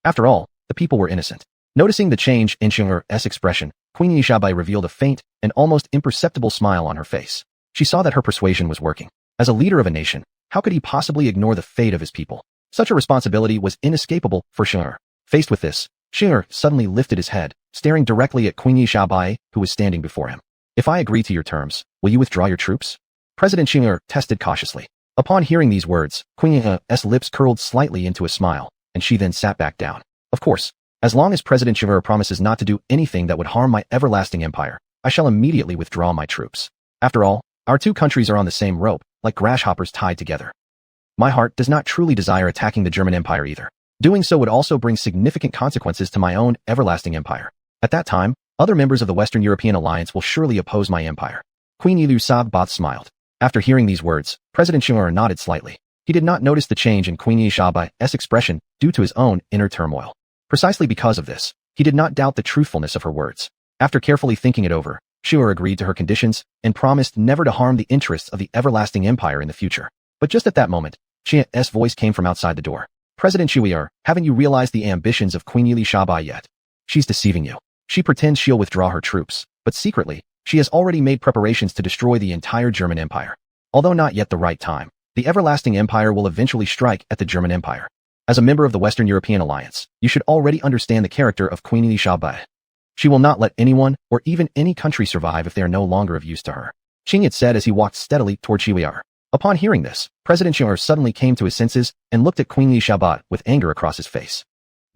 After all, the people were innocent. Noticing the change in Xiu'er's expression, Queen Yishabai revealed a faint and almost imperceptible smile on her face. She saw that her persuasion was working. As a leader of a nation, how could he possibly ignore the fate of his people? Such a responsibility was inescapable for Xiu'er. Faced with this, Xiu'er suddenly lifted his head, staring directly at Queen Yishabai, who was standing before him. If I agree to your terms, will you withdraw your troops? President Xiu'er tested cautiously. Upon hearing these words, Queen Yisha's lips curled slightly into a smile, and she then sat back down. Of course, as long as President Xiu'er promises not to do anything that would harm my everlasting empire, I shall immediately withdraw my troops. After all, our two countries are on the same rope, like grasshoppers tied together. My heart does not truly desire attacking the German Empire either. Doing so would also bring significant consequences to my own everlasting empire. At that time, other members of the Western European alliance will surely oppose my empire. Queen Elisabeth smiled. After hearing these words, President Xiu'er nodded slightly. He did not notice the change in Queen Yishaba's expression due to his own inner turmoil. Precisely because of this, he did not doubt the truthfulness of her words. After carefully thinking it over, Xiu'er agreed to her conditions and promised never to harm the interests of the everlasting empire in the future. But just at that moment, Qi's voice came from outside the door. President Xiu'er, haven't you realized the ambitions of Queen Elisabeth yet? She's deceiving you. She pretends she'll withdraw her troops, but secretly, she has already made preparations to destroy the entire German Empire. Although not yet the right time, the everlasting empire will eventually strike at the German Empire. As a member of the Western European alliance, you should already understand the character of Queen Elisabeth. She will not let anyone or even any country survive if they are no longer of use to her. Qing had said as he walked steadily toward Xiu'er. Upon hearing this, President Xiu'er suddenly came to his senses and looked at Queen Elisabeth with anger across his face.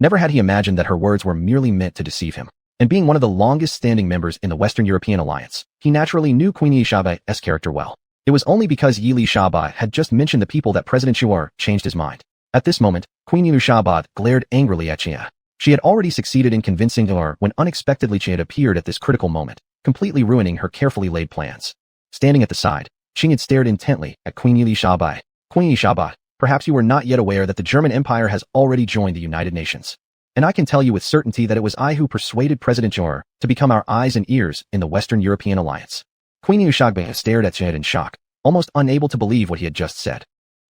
Never had he imagined that her words were merely meant to deceive him. And being one of the longest-standing members in the Western European alliance, he naturally knew Queen Elisabeth's character well. It was only because Elisabeth had just mentioned the people that President Xiu'er changed his mind. At this moment, Queen Elisabeth glared angrily at Qing. She had already succeeded in convincing Xiu'er when unexpectedly Qing had appeared at this critical moment, completely ruining her carefully laid plans. Standing at the side, Qing had stared intently at Queen Elisabeth. Queen Elisabeth, perhaps you were not yet aware that the German Empire has already joined the United Nations. And I can tell you with certainty that it was I who persuaded President Xiu'er to become our eyes and ears in the Western European alliance. Queen Elisabeth stared at Qing in shock, almost unable to believe what he had just said.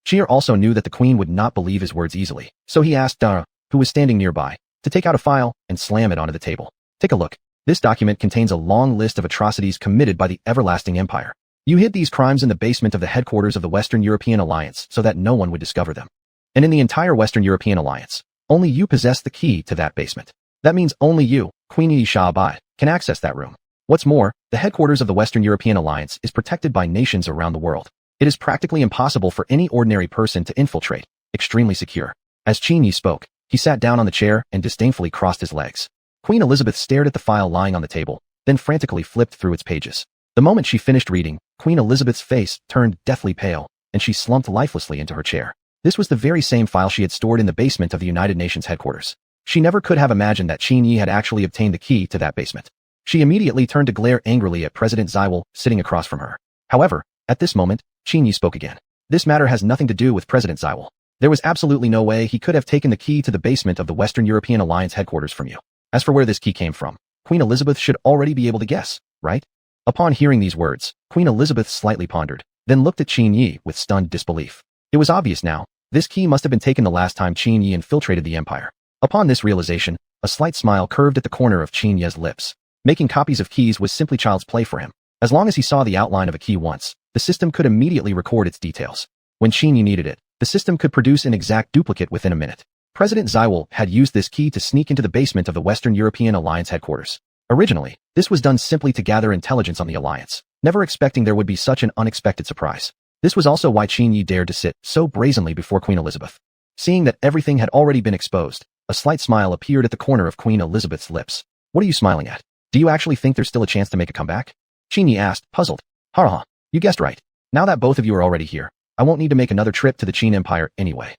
Xiu'er also knew that the queen would not believe his words easily, so he asked Dara, who was standing nearby, to take out a file and slam it onto the table. Take a look. This document contains a long list of atrocities committed by the everlasting empire. You hid these crimes in the basement of the headquarters of the Western European alliance so that no one would discover them. And in the entire Western European alliance, only you possess the key to that basement. That means only you, Queen Elisabeth, can access that room. What's more, the headquarters of the Western European alliance is protected by nations around the world. It is practically impossible for any ordinary person to infiltrate, extremely secure. As Qin Yi spoke, he sat down on the chair and disdainfully crossed his legs. Queen Elizabeth stared at the file lying on the table, then frantically flipped through its pages. The moment she finished reading, Queen Elizabeth's face turned deathly pale, and she slumped lifelessly into her chair. This was the very same file she had stored in the basement of the United Nations headquarters. She never could have imagined that Qin Yi had actually obtained the key to that basement. She immediately turned to glare angrily at President Zyweir sitting across from her. However, at this moment, Qin Yi spoke again. This matter has nothing to do with President Zyweir. There was absolutely no way he could have taken the key to the basement of the Western European Alliance headquarters from you. As for where this key came from, Queen Elizabeth should already be able to guess, right? Upon hearing these words, Queen Elizabeth slightly pondered, then looked at Qin Yi with stunned disbelief. It was obvious now. This key must have been taken the last time Qin Yi infiltrated the empire. Upon this realization, a slight smile curved at the corner of Qin Ye's lips. Making copies of keys was simply child's play for him. As long as he saw the outline of a key once, the system could immediately record its details. When Qin Yi needed it, the system could produce an exact duplicate within a minute. President Zywal had used this key to sneak into the basement of the Western European Alliance headquarters. Originally, this was done simply to gather intelligence on the Alliance, never expecting there would be such an unexpected surprise. This was also why Qin Yi dared to sit so brazenly before Queen Elizabeth. Seeing that everything had already been exposed, a slight smile appeared at the corner of Queen Elizabeth's lips. What are you smiling at? Do you actually think there's still a chance to make a comeback? Qin Yi asked, puzzled. Ha, you guessed right. Now that both of you are already here, I won't need to make another trip to the Qin Empire anyway.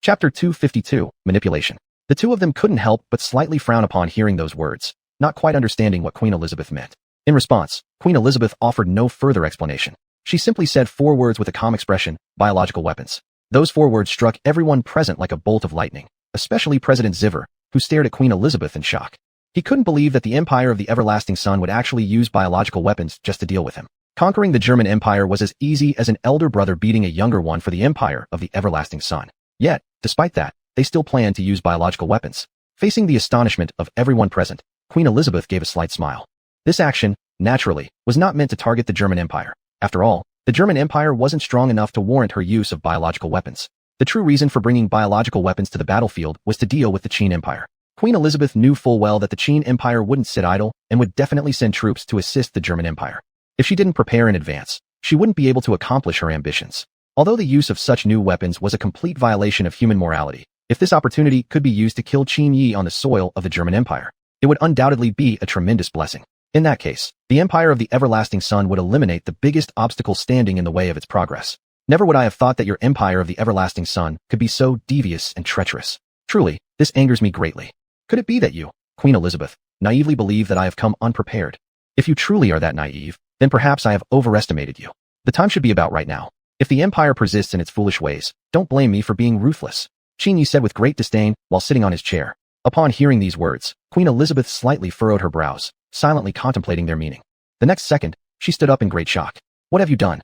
Chapter 252, Manipulation. The two of them couldn't help but slightly frown upon hearing those words, not quite understanding what Queen Elizabeth meant. In response, Queen Elizabeth offered no further explanation. She simply said 4 words with a calm expression, biological weapons. Those 4 words struck everyone present like a bolt of lightning, especially President Ziver, who stared at Queen Elizabeth in shock. He couldn't believe that the Empire of the Everlasting Sun would actually use biological weapons just to deal with him. Conquering the German Empire was as easy as an elder brother beating a younger one for the Empire of the Everlasting Sun. Yet, despite that, they still planned to use biological weapons. Facing the astonishment of everyone present, Queen Elizabeth gave a slight smile. This action, naturally, was not meant to target the German Empire. After all, the German Empire wasn't strong enough to warrant her use of biological weapons. The true reason for bringing biological weapons to the battlefield was to deal with the Qin Empire. Queen Elizabeth knew full well that the Qin Empire wouldn't sit idle and would definitely send troops to assist the German Empire. If she didn't prepare in advance, she wouldn't be able to accomplish her ambitions. Although the use of such new weapons was a complete violation of human morality, if this opportunity could be used to kill Qin Yi on the soil of the German Empire, it would undoubtedly be a tremendous blessing. In that case, the Empire of the Everlasting Sun would eliminate the biggest obstacle standing in the way of its progress. Never would I have thought that your Empire of the Everlasting Sun could be so devious and treacherous. Truly, this angers me greatly. Could it be that you, Queen Elizabeth, naively believe that I have come unprepared? If you truly are that naive, then perhaps I have overestimated you. The time should be about right now. If the Empire persists in its foolish ways, don't blame me for being ruthless, Qin Yi said with great disdain while sitting on his chair. Upon hearing these words, Queen Elizabeth slightly furrowed her brows, silently contemplating their meaning. The next second, she stood up in great shock. What have you done?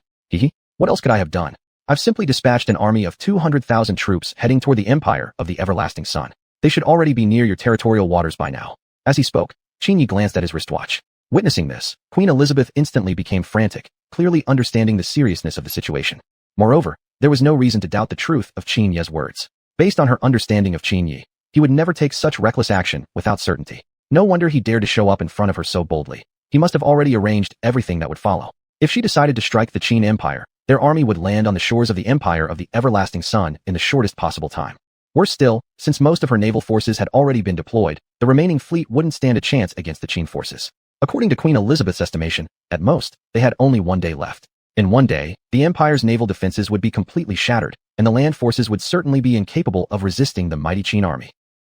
What else could I have done? I've simply dispatched an army of 200,000 troops heading toward the Empire of the Everlasting Sun. They should already be near your territorial waters by now. As he spoke, Qin Yi glanced at his wristwatch. Witnessing this, Queen Elizabeth instantly became frantic, clearly understanding the seriousness of the situation. Moreover, there was no reason to doubt the truth of Qin Ye's words. Based on her understanding of Qin Yi, he would never take such reckless action without certainty. No wonder he dared to show up in front of her so boldly. He must have already arranged everything that would follow. If she decided to strike the Qin Empire, their army would land on the shores of the Empire of the Everlasting Sun in the shortest possible time. Worse still, since most of her naval forces had already been deployed, the remaining fleet wouldn't stand a chance against the Qin forces. According to Queen Elizabeth's estimation, at most, they had only 1 day left. In 1 day, the Empire's naval defenses would be completely shattered, and the land forces would certainly be incapable of resisting the mighty Qin army.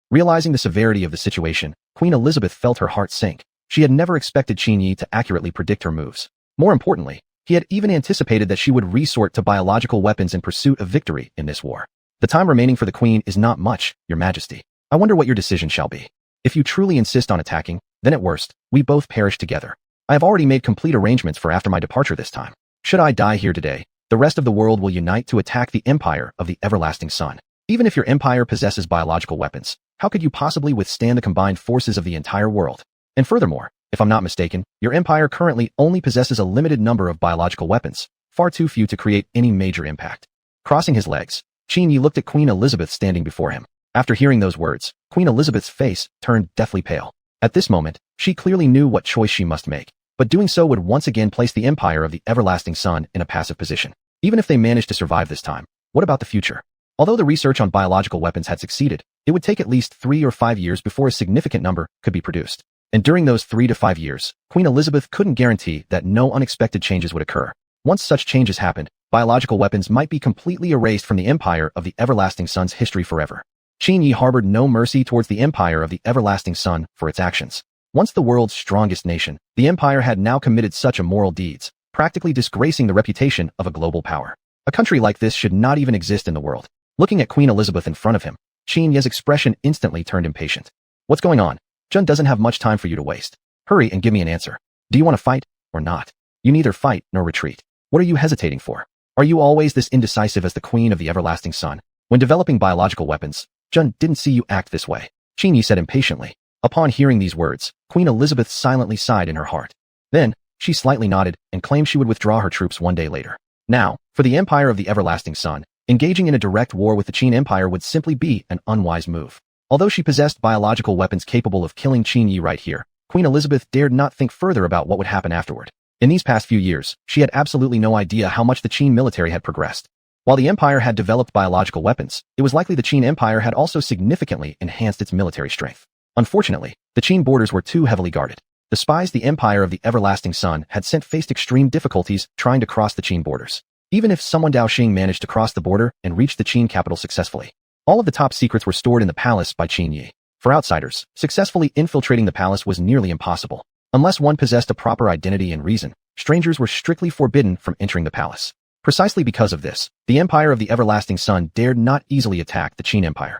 Realizing the severity of the situation, Queen Elizabeth felt her heart sink. She had never expected Qin Yi to accurately predict her moves. More importantly, he had even anticipated that she would resort to biological weapons in pursuit of victory in this war. The time remaining for the Queen is not much, Your Majesty. I wonder what your decision shall be. If you truly insist on attacking, then at worst, we both perish together. I have already made complete arrangements for after my departure this time. Should I die here today, the rest of the world will unite to attack the Empire of the Everlasting Sun. Even if your empire possesses biological weapons, how could you possibly withstand the combined forces of the entire world? And furthermore, if I'm not mistaken, your empire currently only possesses a limited number of biological weapons, far too few to create any major impact. Crossing his legs, Qin Yi looked at Queen Elizabeth standing before him. After hearing those words, Queen Elizabeth's face turned deathly pale. At this moment, she clearly knew what choice she must make, but doing so would once again place the Empire of the Everlasting Sun in a passive position. Even if they managed to survive this time, what about the future? Although the research on biological weapons had succeeded, it would take at least 3 or 5 years before a significant number could be produced. And during those 3 to 5 years, Queen Elizabeth couldn't guarantee that no unexpected changes would occur. Once such changes happened, biological weapons might be completely erased from the Empire of the Everlasting Sun's history forever. Qin Yi harbored no mercy towards the Empire of the Everlasting Sun for its actions. Once the world's strongest nation, the Empire had now committed such immoral deeds, practically disgracing the reputation of a global power. A country like this should not even exist in the world. Looking at Queen Elizabeth in front of him, Qin Yi's expression instantly turned impatient. What's going on? Jun doesn't have much time for you to waste. Hurry and give me an answer. Do you want to fight, or not? You neither fight nor retreat. What are you hesitating for? Are you always this indecisive as the Queen of the Everlasting Sun? When developing biological weapons, Jun didn't see you act this way. Qin Yi said impatiently. Upon hearing these words, Queen Elizabeth silently sighed in her heart. Then, she slightly nodded and claimed she would withdraw her troops one day later. Now, for the Empire of the Everlasting Sun, engaging in a direct war with the Qin Empire would simply be an unwise move. Although she possessed biological weapons capable of killing Qin Yi right here, Queen Elizabeth dared not think further about what would happen afterward. In these past few years, she had absolutely no idea how much the Qin military had progressed. While the Empire had developed biological weapons, it was likely the Qin Empire had also significantly enhanced its military strength. Unfortunately, the Qin borders were too heavily guarded. The spies the Empire of the Everlasting Sun had sent faced extreme difficulties trying to cross the Qin borders. Even if someone Dao Xing managed to cross the border and reach the Qin capital successfully, all of the top secrets were stored in the palace by Qin Yi. For outsiders, successfully infiltrating the palace was nearly impossible. Unless one possessed a proper identity and reason, strangers were strictly forbidden from entering the palace. Precisely because of this, the Empire of the Everlasting Sun dared not easily attack the Qin Empire.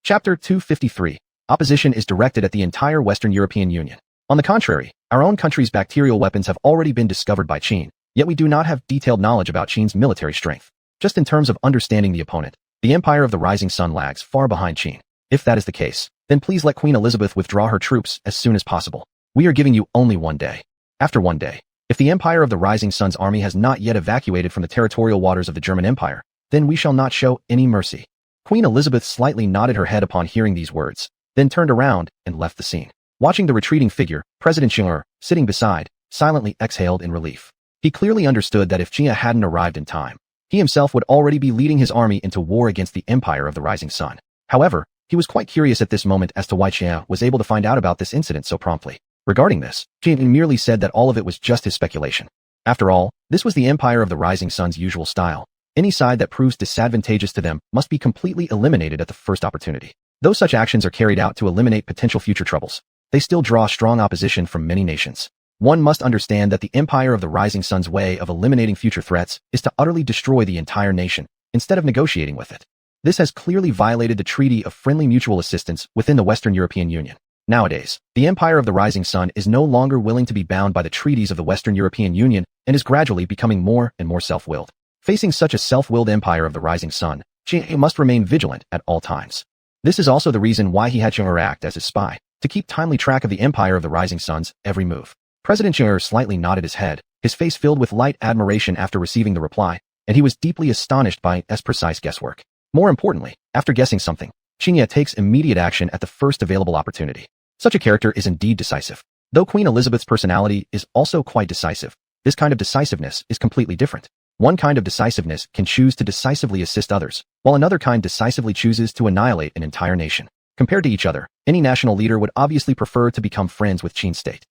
Chapter 253. Opposition is directed at the entire Western European Union. On the contrary, our own country's bacterial weapons have already been discovered by Qin, yet we do not have detailed knowledge about Qin's military strength. Just in terms of understanding the opponent, the Empire of the Rising Sun lags far behind Qin. If that is the case, then please let Queen Elizabeth withdraw her troops as soon as possible. We are giving you only one day. After one day, if the Empire of the Rising Sun's army has not yet evacuated from the territorial waters of the German Empire, then we shall not show any mercy. Queen Elizabeth slightly nodded her head upon hearing these words, then turned around and left the scene. Watching the retreating figure, President Qin, sitting beside, silently exhaled in relief. He clearly understood that if Qin hadn't arrived in time, he himself would already be leading his army into war against the Empire of the Rising Sun. However, he was quite curious at this moment as to why Qin was able to find out about this incident so promptly. Regarding this, Qin merely said that all of it was just his speculation. After all, this was the Empire of the Rising Sun's usual style. Any side that proves disadvantageous to them must be completely eliminated at the first opportunity. Though such actions are carried out to eliminate potential future troubles, they still draw strong opposition from many nations. One must understand that the Empire of the Rising Sun's way of eliminating future threats is to utterly destroy the entire nation, instead of negotiating with it. This has clearly violated the Treaty of Friendly Mutual Assistance within the Western European Union. Nowadays, the Empire of the Rising Sun is no longer willing to be bound by the treaties of the Western European Union and is gradually becoming more and more self-willed. Facing such a self-willed Empire of the Rising Sun, Qin must remain vigilant at all times. This is also the reason why he had Qin act as his spy, to keep timely track of the Empire of the Rising Sun's every move. President Qin slightly nodded his head, his face filled with light admiration after receiving the reply, and he was deeply astonished by his precise guesswork. More importantly, after guessing something, Qin takes immediate action at the first available opportunity. Such a character is indeed decisive. Though Queen Elizabeth's personality is also quite decisive, this kind of decisiveness is completely different. One kind of decisiveness can choose to decisively assist others, while another kind decisively chooses to annihilate an entire nation. Compared to each other, any national leader would obviously prefer to become friends with Qin's state.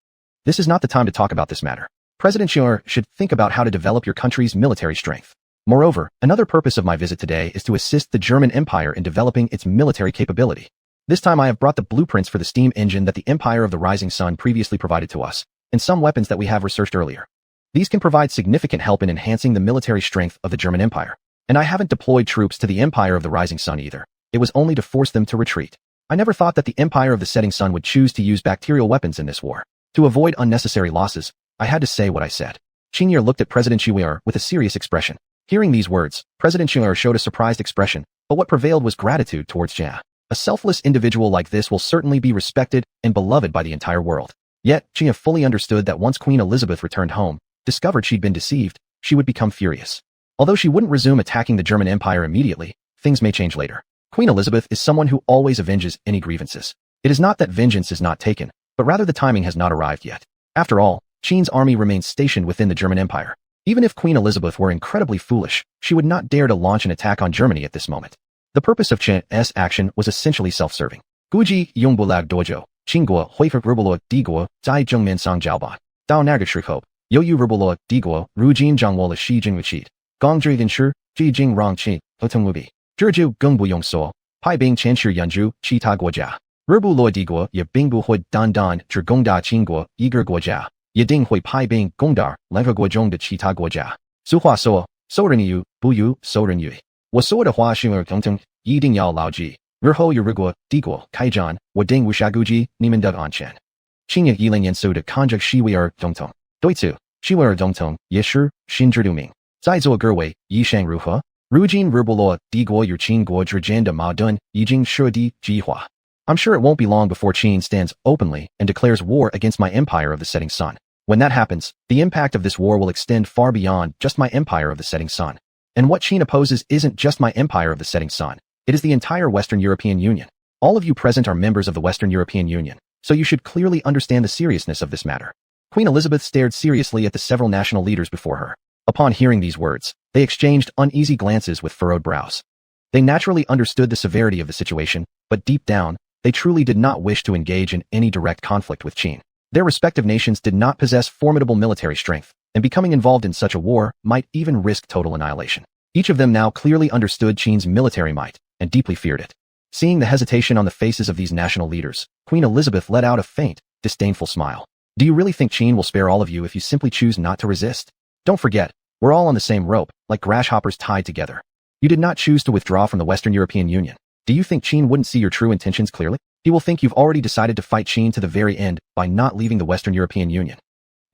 This is not the time to talk about this matter. President Qin should think about how to develop your country's military strength. Moreover, another purpose of my visit today is to assist the German Empire in developing its military capability. This time I have brought the blueprints for the steam engine that the Empire of the Rising Sun previously provided to us, and some weapons that we have researched earlier. These can provide significant help in enhancing the military strength of the German Empire. And I haven't deployed troops to the Empire of the Rising Sun either. It was only to force them to retreat. I never thought that the Empire of the Setting Sun would choose to use bacterial weapons in this war. To avoid unnecessary losses, I had to say what I said. Qin looked at President Qin with a serious expression. Hearing these words, President Qin showed a surprised expression, but what prevailed was gratitude towards Qin. A selfless individual like this will certainly be respected and beloved by the entire world. Yet, Qin fully understood that once Queen Elizabeth returned home, discovered she'd been deceived, she would become furious. Although she wouldn't resume attacking the German Empire immediately, things may change later. Queen Elizabeth is someone who always avenges any grievances. It is not that vengeance is not taken, but rather the timing has not arrived yet. After all, Qin's army remains stationed within the German Empire. Even if Queen Elizabeth were incredibly foolish, she would not dare to launch an attack on Germany at this moment. The purpose of Qin's action was essentially self-serving. Guji Yongbulag Dojo, Qingguo Huifert Rubulo Diguo, Zai Zhengmen Sang Jiaoba, Dao Naga Shrikhope, Yoyu Rubulo Diguo, Rujin Zhangwola Shi Jing Wuchit, Gong Zhi Vinshu, Ji Jing Rong Qi, Hoteng Wubi, Zhiju Gungbu Yong So, Pai Bing Chanshi Yanju, Qi Ta Guojia, Rubu Lo Diguo, Ye Bingbu Hui Dan Dan, Zhigongda Qingguo, Yiger Guojia, Ye Ding Hui Pai Bing Gongdar, Lenga Guozhong de Qi Ta Guojia, Su Hua So, So Ren Yu, Bu Yu, So Ren Yui. 我所有的话是等等一定要牢记，日后有如果帝国开战，我定无暇顾及你们的安全。今日10年速的抗战是为而总统，对此，是为而总统也是心知肚明。在座各位意见如何？如今日不落帝国与秦国之间的矛盾已经彻底激化。I'm sure it won't be long before Qin stands openly and declares war against my empire of the setting sun. When that happens, the impact of this war will extend far beyond just my empire of the setting sun. And what Qin opposes isn't just my empire of the setting sun. It is the entire Western European Union. All of you present are members of the Western European Union, so you should clearly understand the seriousness of this matter. Queen Elizabeth stared seriously at the several national leaders before her. Upon hearing these words, they exchanged uneasy glances with furrowed brows. They naturally understood the severity of the situation, but deep down, they truly did not wish to engage in any direct conflict with Qin. Their respective nations did not possess formidable military strength, and becoming involved in such a war might even risk total annihilation. Each of them now clearly understood Qin's military might, and deeply feared it. Seeing the hesitation on the faces of these national leaders, Queen Elizabeth let out a faint, disdainful smile. Do you really think Qin will spare all of you if you simply choose not to resist? Don't forget, we're all on the same rope, like grasshoppers tied together. You did not choose to withdraw from the Western European Union. Do you think Qin wouldn't see your true intentions clearly? He will think you've already decided to fight Qin to the very end by not leaving the Western European Union.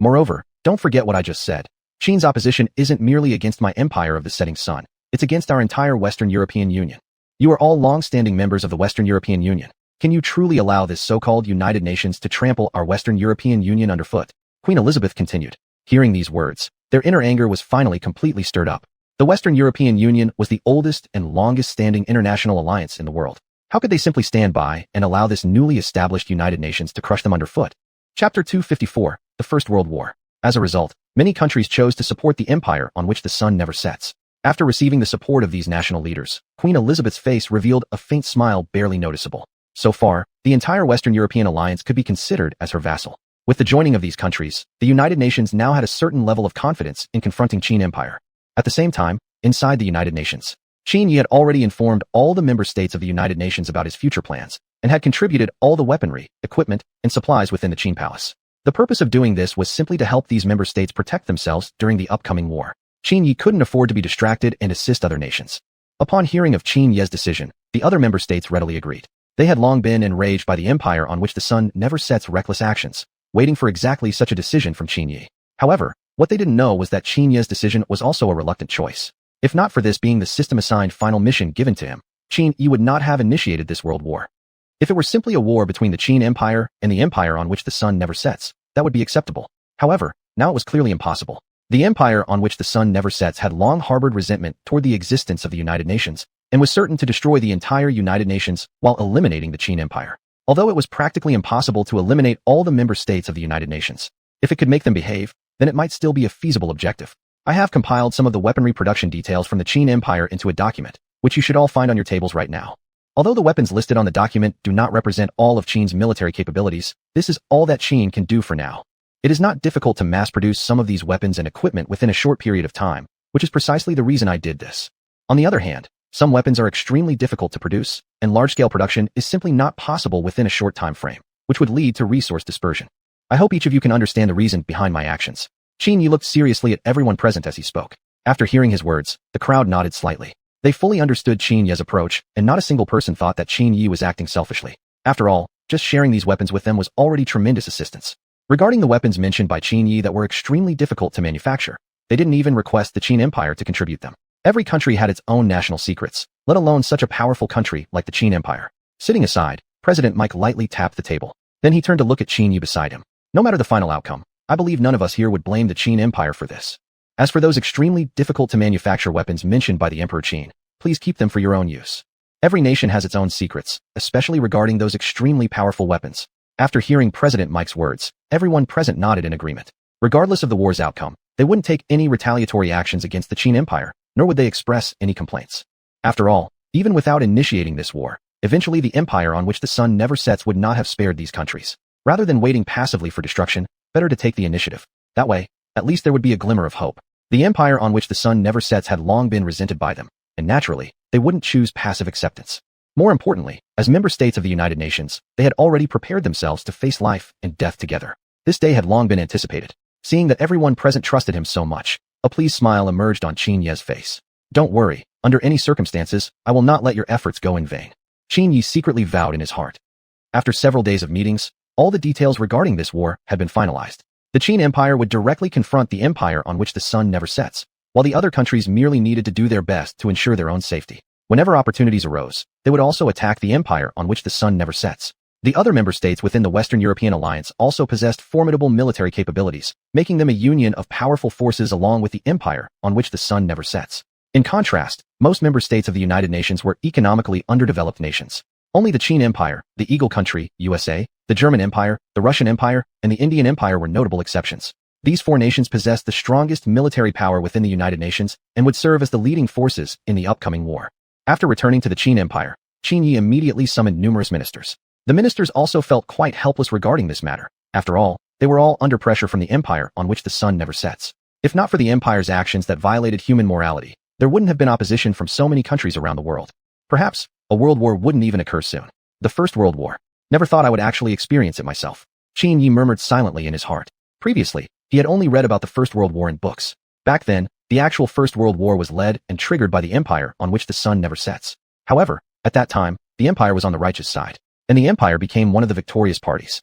Moreover, don't forget what I just said. Qin's opposition isn't merely against my empire of the setting sun. It's against our entire Western European Union. You are all long-standing members of the Western European Union. Can you truly allow this so-called United Nations to trample our Western European Union underfoot? Queen Elizabeth continued. Hearing these words, their inner anger was finally completely stirred up. The Western European Union was the oldest and longest-standing international alliance in the world. How could they simply stand by and allow this newly established United Nations to crush them underfoot? Chapter 254, The First World War. As a result, many countries chose to support the empire on which the sun never sets. After receiving the support of these national leaders, Queen Elizabeth's face revealed a faint smile barely noticeable. So far, the entire Western European alliance could be considered as her vassal. With the joining of these countries, the United Nations now had a certain level of confidence in confronting Qin Empire. At the same time, inside the United Nations, Qin Yi had already informed all the member states of the United Nations about his future plans, and had contributed all the weaponry, equipment, and supplies within the Qin Palace. The purpose of doing this was simply to help these member states protect themselves during the upcoming war. Qin Yi couldn't afford to be distracted and assist other nations. Upon hearing of Qin Ye's decision, the other member states readily agreed. They had long been enraged by the empire on which the sun never sets reckless actions, waiting for exactly such a decision from Qin Yi. However, what they didn't know was that Qin Ye's decision was also a reluctant choice. If not for this being the system-assigned final mission given to him, Qin Yi would not have initiated this world war. If it were simply a war between the Qin Empire and the empire on which the sun never sets, that would be acceptable. However, now it was clearly impossible. The empire on which the sun never sets had long harbored resentment toward the existence of the United Nations, and was certain to destroy the entire United Nations while eliminating the Qin Empire. Although it was practically impossible to eliminate all the member states of the United Nations, if it could make them behave, then it might still be a feasible objective. I have compiled some of the weaponry production details from the Qin Empire into a document, which you should all find on your tables right now. Although the weapons listed on the document do not represent all of Qin's military capabilities, this is all that Qin can do for now. It is not difficult to mass-produce some of these weapons and equipment within a short period of time, which is precisely the reason I did this. On the other hand, some weapons are extremely difficult to produce, and large-scale production is simply not possible within a short time frame, which would lead to resource dispersion. I hope each of you can understand the reason behind my actions. Qin Yi looked seriously at everyone present as he spoke. After hearing his words, the crowd nodded slightly. They fully understood Qin Yi's approach, and not a single person thought that Qin Yi was acting selfishly. After all, just sharing these weapons with them was already tremendous assistance. Regarding the weapons mentioned by Qin Yi that were extremely difficult to manufacture, they didn't even request the Qin Empire to contribute them. Every country had its own national secrets, let alone such a powerful country like the Qin Empire. Sitting aside, President Mike lightly tapped the table. Then he turned to look at Qin Yi beside him. No matter the final outcome, I believe none of us here would blame the Qin Empire for this. As for those extremely difficult to manufacture weapons mentioned by the Emperor Qin, please keep them for your own use. Every nation has its own secrets, especially regarding those extremely powerful weapons. After hearing President Mike's words, everyone present nodded in agreement. Regardless of the war's outcome, they wouldn't take any retaliatory actions against the Qin Empire, nor would they express any complaints. After all, even without initiating this war, eventually the empire on which the sun never sets would not have spared these countries. Rather than waiting passively for destruction, better to take the initiative. That way, at least there would be a glimmer of hope. The empire on which the sun never sets had long been resented by them, and naturally, they wouldn't choose passive acceptance. More importantly, as member states of the United Nations, they had already prepared themselves to face life and death together. This day had long been anticipated. Seeing that everyone present trusted him so much, a pleased smile emerged on Qin Yi's face. Don't worry, under any circumstances, I will not let your efforts go in vain. Qin Yi secretly vowed in his heart. After several days of meetings, all the details regarding this war had been finalized. The Qin Empire would directly confront the empire on which the sun never sets, while the other countries merely needed to do their best to ensure their own safety. Whenever opportunities arose, they would also attack the empire on which the sun never sets. The other member states within the Western European alliance also possessed formidable military capabilities, making them a union of powerful forces along with the empire on which the sun never sets. In contrast, most member states of the United Nations were economically underdeveloped nations. Only the Qin Empire, the Eagle Country, USA, the German Empire, the Russian Empire, and the Indian Empire were notable exceptions. These four nations possessed the strongest military power within the United Nations and would serve as the leading forces in the upcoming war. After returning to the Qin Empire, Qin Yi immediately summoned numerous ministers. The ministers also felt quite helpless regarding this matter. After all, they were all under pressure from the empire on which the sun never sets. If not for the empire's actions that violated human morality, there wouldn't have been opposition from so many countries around the world. Perhaps, a world war wouldn't even occur soon. The First World War. Never thought I would actually experience it myself. Qin Yi murmured silently in his heart. Previously, he had only read about the First World War in books. Back then, the actual First World War was led and triggered by the empire on which the sun never sets. However, at that time, the empire was on the righteous side, and the empire became one of the victorious parties.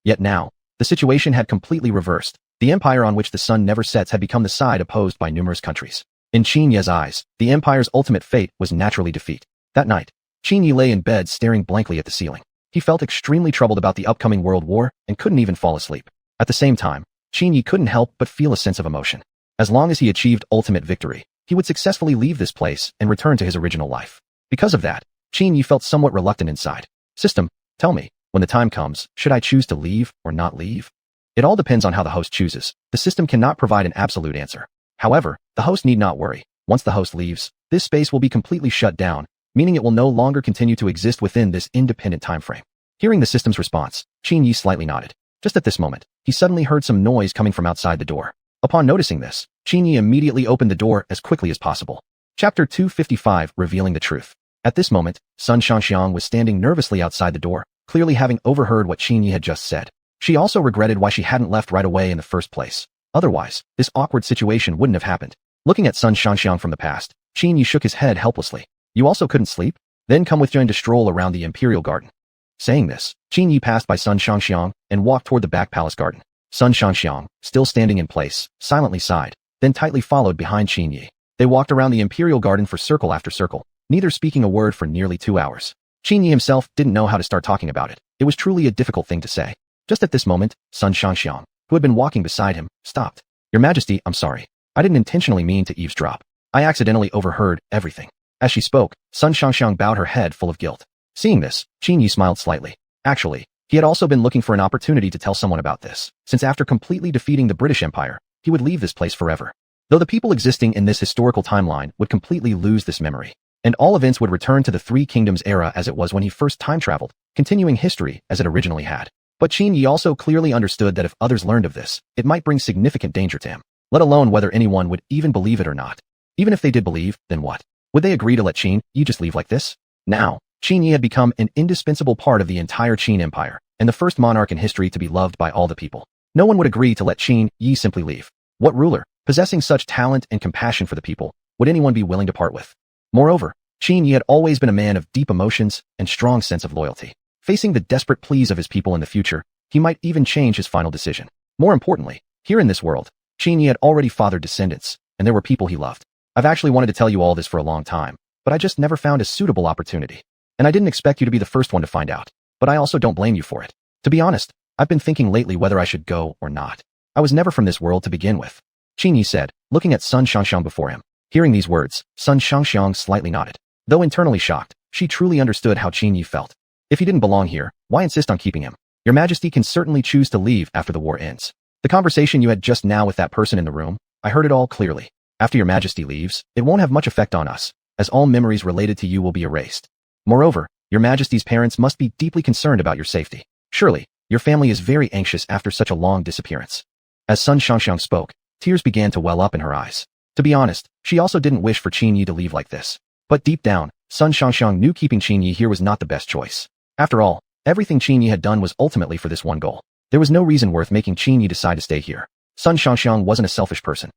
Yet now, the situation had completely reversed. The empire on which the sun never sets had become the side opposed by numerous countries. In Qin Ye's eyes, the empire's ultimate fate was naturally defeat. That night, Qin Yi lay in bed staring blankly at the ceiling. He felt extremely troubled about the upcoming world war and couldn't even fall asleep. At the same time, Qin Yi couldn't help but feel a sense of emotion. As long as he achieved ultimate victory, he would successfully leave this place and return to his original life. Because of that, Qin Yi felt somewhat reluctant inside. System, tell me, when the time comes, should I choose to leave or not leave? It all depends on how the host chooses. The system cannot provide an absolute answer. However, the host need not worry. Once the host leaves, this space will be completely shut down, meaning it will no longer continue to exist within this independent time frame. Hearing the system's response, Qin Yi slightly nodded. Just at this moment, he suddenly heard some noise coming from outside the door. Upon noticing this, Qin Yi immediately opened the door as quickly as possible. Chapter 255, Revealing the Truth. At this moment, Sun Shangxiang was standing nervously outside the door, clearly having overheard what Qin Yi had just said. She also regretted why she hadn't left right away in the first place. Otherwise, this awkward situation wouldn't have happened. Looking at Sun Shangxiang from the past, Qin Yi shook his head helplessly. You also couldn't sleep? Then come with Jane to stroll around the imperial garden. Saying this, Qin Yi passed by Sun Shangxiang and walked toward the back palace garden. Sun Shangxiang, still standing in place, silently sighed, then tightly followed behind Qin Yi. They walked around the imperial garden for circle after circle, neither speaking a word for nearly 2 hours. Qin Yi himself didn't know how to start talking about it. It was truly a difficult thing to say. Just at this moment, Sun Shangxiang, who had been walking beside him, stopped. Your Majesty, I'm sorry. I didn't intentionally mean to eavesdrop. I accidentally overheard everything. As she spoke, Sun Shangxiang bowed her head full of guilt. Seeing this, Qin Yi smiled slightly. Actually, he had also been looking for an opportunity to tell someone about this, since after completely defeating the British Empire, he would leave this place forever. Though the people existing in this historical timeline would completely lose this memory, and all events would return to the Three Kingdoms era as it was when he first time-traveled, continuing history as it originally had. But Qin Yi also clearly understood that if others learned of this, it might bring significant danger to him, let alone whether anyone would even believe it or not. Even if they did believe, then what? Would they agree to let Qin Yi just leave like this? Now, Qin Yi had become an indispensable part of the entire Qin Empire, and the first monarch in history to be loved by all the people. No one would agree to let Qin Yi simply leave. What ruler, possessing such talent and compassion for the people, would anyone be willing to part with? Moreover, Qin Yi had always been a man of deep emotions and strong sense of loyalty. Facing the desperate pleas of his people in the future, he might even change his final decision. More importantly, here in this world, Qin Yi had already fathered descendants, and there were people he loved. I've actually wanted to tell you all this for a long time, but I just never found a suitable opportunity. And I didn't expect you to be the first one to find out, but I also don't blame you for it. To be honest, I've been thinking lately whether I should go or not. I was never from this world to begin with. Qin Yi said, looking at Sun Shangxiang before him. Hearing these words, Sun Shangxiang slightly nodded. Though internally shocked, she truly understood how Qin Yi felt. If he didn't belong here, why insist on keeping him? Your Majesty can certainly choose to leave after the war ends. The conversation you had just now with that person in the room, I heard it all clearly. After Your Majesty leaves, it won't have much effect on us, as all memories related to you will be erased. Moreover, Your Majesty's parents must be deeply concerned about your safety. Surely, your family is very anxious after such a long disappearance. As Sun Shangxiang spoke, tears began to well up in her eyes. To be honest, she also didn't wish for Qin Yi to leave like this. But deep down, Sun Shangxiang knew keeping Qin Yi here was not the best choice. After all, everything Qin Yi had done was ultimately for this one goal. There was no reason worth making Qin Yi decide to stay here. Sun Shangxiang wasn't a selfish person.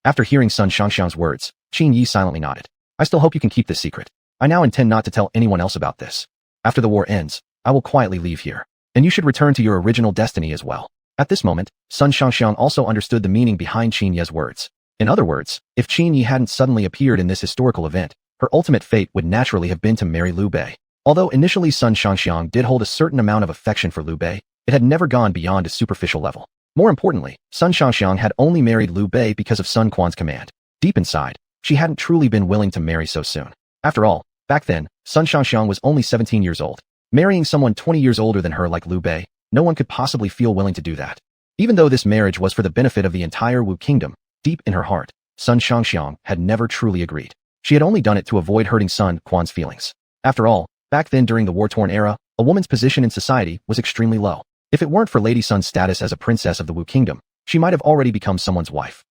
After hearing Sun Shangxiang's words, Qin Yi silently nodded. I still hope you can keep this secret. I now intend not to tell anyone else about this. After the war ends, I will quietly leave here. And you should return to your original destiny as well. At this moment, Sun Shangxiang also understood the meaning behind Qin Yi's words. In other words, if Qin Yi hadn't suddenly appeared in this historical event, her ultimate fate would naturally have been to marry Liu Bei. Although initially Sun Shangxiang did hold a certain amount of affection for Liu Bei, it had never gone beyond a superficial level. More importantly, Sun Shangxiang had only married Liu Bei because of Sun Quan's command. Deep inside, she hadn't truly been willing to marry so soon. After all, back then, Sun Shangxiang was only 17 years old. Marrying someone 20 years older than her like Liu Bei, no one could possibly feel willing to do that. Even though this marriage was for the benefit of the entire Wu kingdom, deep in her heart, Sun Shangxiang had never truly agreed. She had only done it to avoid hurting Sun Quan's feelings. After all, back then during the war-torn era, a woman's position in society was extremely low. If it weren't for Lady Sun's status as a princess of the Wu kingdom, she might have already become someone's wife.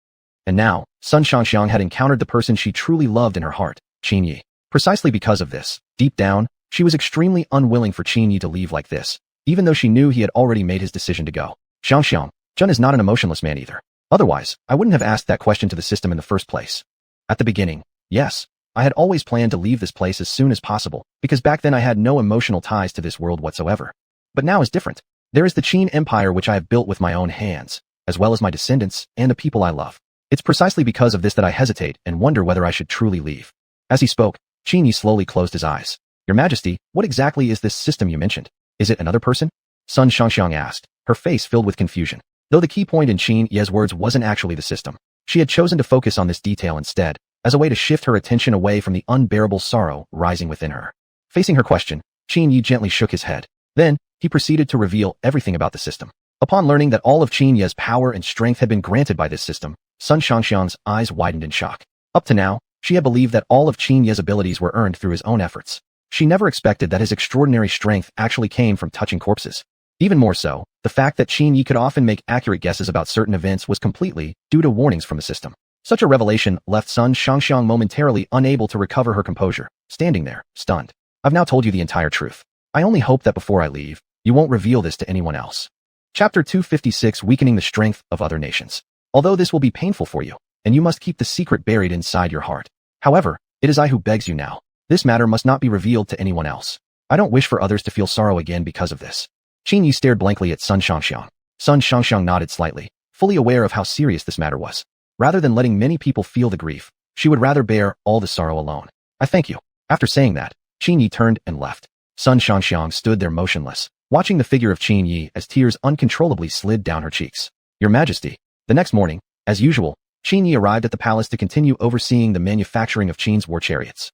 And now, Sun Shangxiang had encountered the person she truly loved in her heart, Qin Yi. Precisely because of this, deep down, she was extremely unwilling for Qin Yi to leave like this, even though she knew he had already made his decision to go. Shangxiang, Jun is not an emotionless man either. Otherwise, I wouldn't have asked that question to the system in the first place. At the beginning, yes, I had always planned to leave this place as soon as possible, because back then I had no emotional ties to this world whatsoever. But now is different. There is the Qin Empire which I have built with my own hands, as well as my descendants and the people I love. It's precisely because of this that I hesitate and wonder whether I should truly leave. As he spoke, Qin Yi slowly closed his eyes. Your Majesty, what exactly is this system you mentioned? Is it another person? Sun Shangxiang asked, her face filled with confusion. Though the key point in Qin Yi's words wasn't actually the system, she had chosen to focus on this detail instead, as a way to shift her attention away from the unbearable sorrow rising within her. Facing her question, Qin Yi gently shook his head. Then, he proceeded to reveal everything about the system. Upon learning that all of Qin Yi's power and strength had been granted by this system, Sun Shangxiang's eyes widened in shock. Up to now, she had believed that all of Qin Yi's abilities were earned through his own efforts. She never expected that his extraordinary strength actually came from touching corpses. Even more so, the fact that Qin Yi could often make accurate guesses about certain events was completely due to warnings from the system. Such a revelation left Sun Shangxiang momentarily unable to recover her composure, standing there, stunned. I've now told you the entire truth. I only hope that before I leave, you won't reveal this to anyone else. Chapter 256 Weakening the Strength of Other Nations. Although this will be painful for you, and you must keep the secret buried inside your heart. However, it is I who begs you now. This matter must not be revealed to anyone else. I don't wish for others to feel sorrow again because of this. Qin Yi stared blankly at Sun Shangxiang. Sun Shangxiang nodded slightly, fully aware of how serious this matter was. Rather than letting many people feel the grief, she would rather bear all the sorrow alone. I thank you. After saying that, Qin Yi turned and left. Sun Shangxiang stood there motionless, watching the figure of Qin Yi as tears uncontrollably slid down her cheeks. Your Majesty. The next morning, as usual, Qin Yi arrived at the palace to continue overseeing the manufacturing of Qin's war chariots.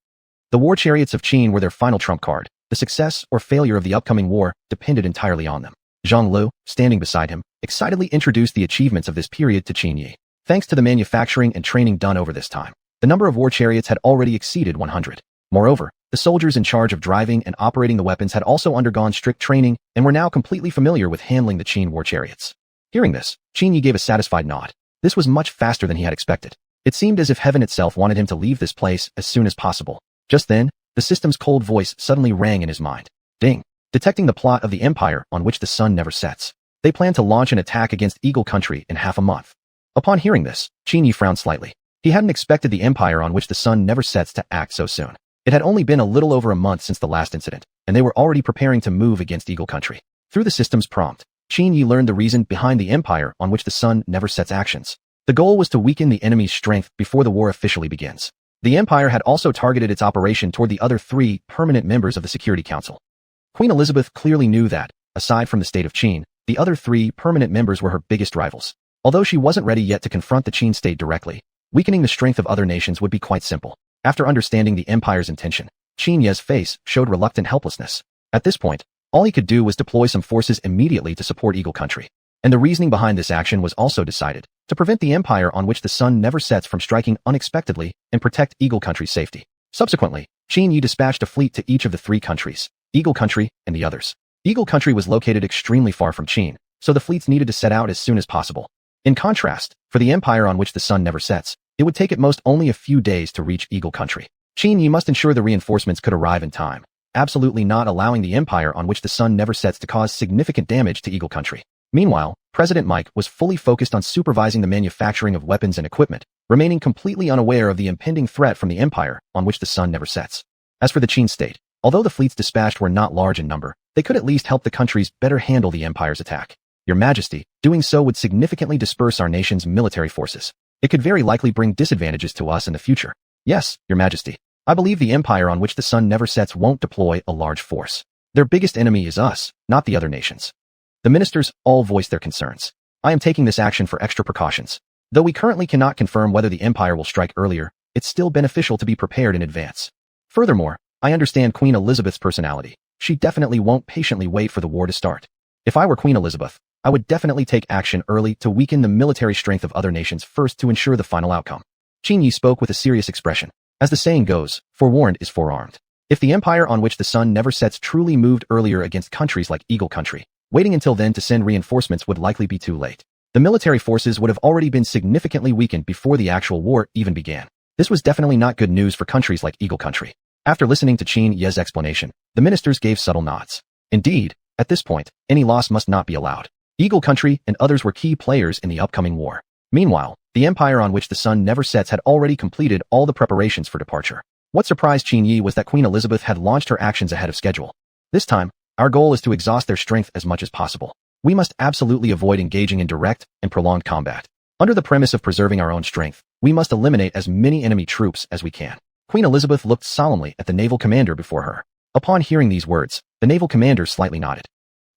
The war chariots of Qin were their final trump card. The success or failure of the upcoming war depended entirely on them. Zhang Lu, standing beside him, excitedly introduced the achievements of this period to Qin Yi. Thanks to the manufacturing and training done over this time, the number of war chariots had already exceeded 100. Moreover, the soldiers in charge of driving and operating the weapons had also undergone strict training and were now completely familiar with handling the Qin war chariots. Hearing this, Qin Yi gave a satisfied nod. This was much faster than he had expected. It seemed as if heaven itself wanted him to leave this place as soon as possible. Just then, the system's cold voice suddenly rang in his mind. Ding! Detecting the plot of the empire on which the sun never sets. They plan to launch an attack against Eagle Country in half a month. Upon hearing this, Qin Yi frowned slightly. He hadn't expected the empire on which the sun never sets to act so soon. It had only been a little over a month since the last incident, and they were already preparing to move against Eagle Country. Through the system's prompt, Qin Yi learned the reason behind the empire on which the sun never sets actions. The goal was to weaken the enemy's strength before the war officially begins. The empire had also targeted its operation toward the other 3 permanent members of the Security Council. Queen Elizabeth clearly knew that, aside from the state of Qin, the other 3 permanent members were her biggest rivals. Although she wasn't ready yet to confront the Qin state directly, weakening the strength of other nations would be quite simple. After understanding the empire's intention, Qin Yi's face showed reluctant helplessness. At this point, all he could do was deploy some forces immediately to support Eagle Country. And the reasoning behind this action was also decided, to prevent the empire on which the sun never sets from striking unexpectedly and protect Eagle Country's safety. Subsequently, Qin Yi dispatched a fleet to each of the 3 countries, Eagle Country and the others. Eagle Country was located extremely far from Qin, so the fleets needed to set out as soon as possible. In contrast, for the empire on which the sun never sets, it would take at most only a few days to reach Eagle Country. Qin Yi must ensure the reinforcements could arrive in time, absolutely not allowing the empire on which the sun never sets to cause significant damage to Eagle Country. Meanwhile, President Mike was fully focused on supervising the manufacturing of weapons and equipment, remaining completely unaware of the impending threat from the empire on which the sun never sets. As for the Qin state, although the fleets dispatched were not large in number, they could at least help the countries better handle the empire's attack. Your Majesty, doing so would significantly disperse our nation's military forces. It could very likely bring disadvantages to us in the future. Yes, Your Majesty. I believe the empire on which the sun never sets won't deploy a large force. Their biggest enemy is us, not the other nations. The ministers all voiced their concerns. I am taking this action for extra precautions. Though we currently cannot confirm whether the empire will strike earlier, it's still beneficial to be prepared in advance. Furthermore, I understand Queen Elizabeth's personality. She definitely won't patiently wait for the war to start. If I were Queen Elizabeth, I would definitely take action early to weaken the military strength of other nations first to ensure the final outcome. Qin Yi spoke with a serious expression. As the saying goes, forewarned is forearmed. If the empire on which the sun never sets truly moved earlier against countries like Eagle Country, waiting until then to send reinforcements would likely be too late. The military forces would have already been significantly weakened before the actual war even began. This was definitely not good news for countries like Eagle Country. After listening to Qin Ye's explanation, the ministers gave subtle nods. Indeed, at this point, any loss must not be allowed. Eagle Country and others were key players in the upcoming war. Meanwhile, the empire on which the sun never sets had already completed all the preparations for departure. What surprised Qin Yi was that Queen Elizabeth had launched her actions ahead of schedule. This time, our goal is to exhaust their strength as much as possible. We must absolutely avoid engaging in direct and prolonged combat. Under the premise of preserving our own strength, we must eliminate as many enemy troops as we can. Queen Elizabeth looked solemnly at the naval commander before her. Upon hearing these words, the naval commander slightly nodded.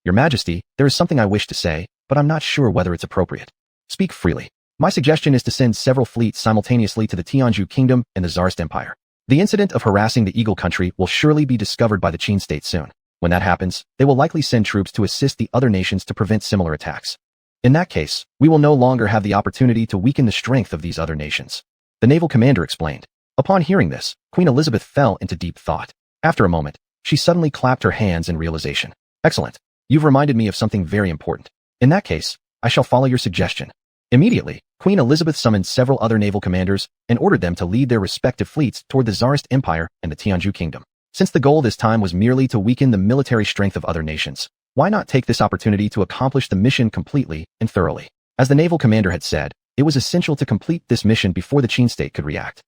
Your Majesty, there is something I wish to say, but I'm not sure whether it's appropriate. Speak freely. My suggestion is to send several fleets simultaneously to the Tianzhu Kingdom and the Tsarist Empire. The incident of harassing the Eagle Country will surely be discovered by the Qin state soon. When that happens, they will likely send troops to assist the other nations to prevent similar attacks. In that case, we will no longer have the opportunity to weaken the strength of these other nations. The naval commander explained. Upon hearing this, Queen Elizabeth fell into deep thought. After a moment, she suddenly clapped her hands in realization. Excellent. You've reminded me of something very important. In that case, I shall follow your suggestion. Immediately, Queen Elizabeth summoned several other naval commanders and ordered them to lead their respective fleets toward the Tsarist Empire and the Tianzhu Kingdom. Since the goal this time was merely to weaken the military strength of other nations, why not take this opportunity to accomplish the mission completely and thoroughly? As the naval commander had said, it was essential to complete this mission before the Qin state could react.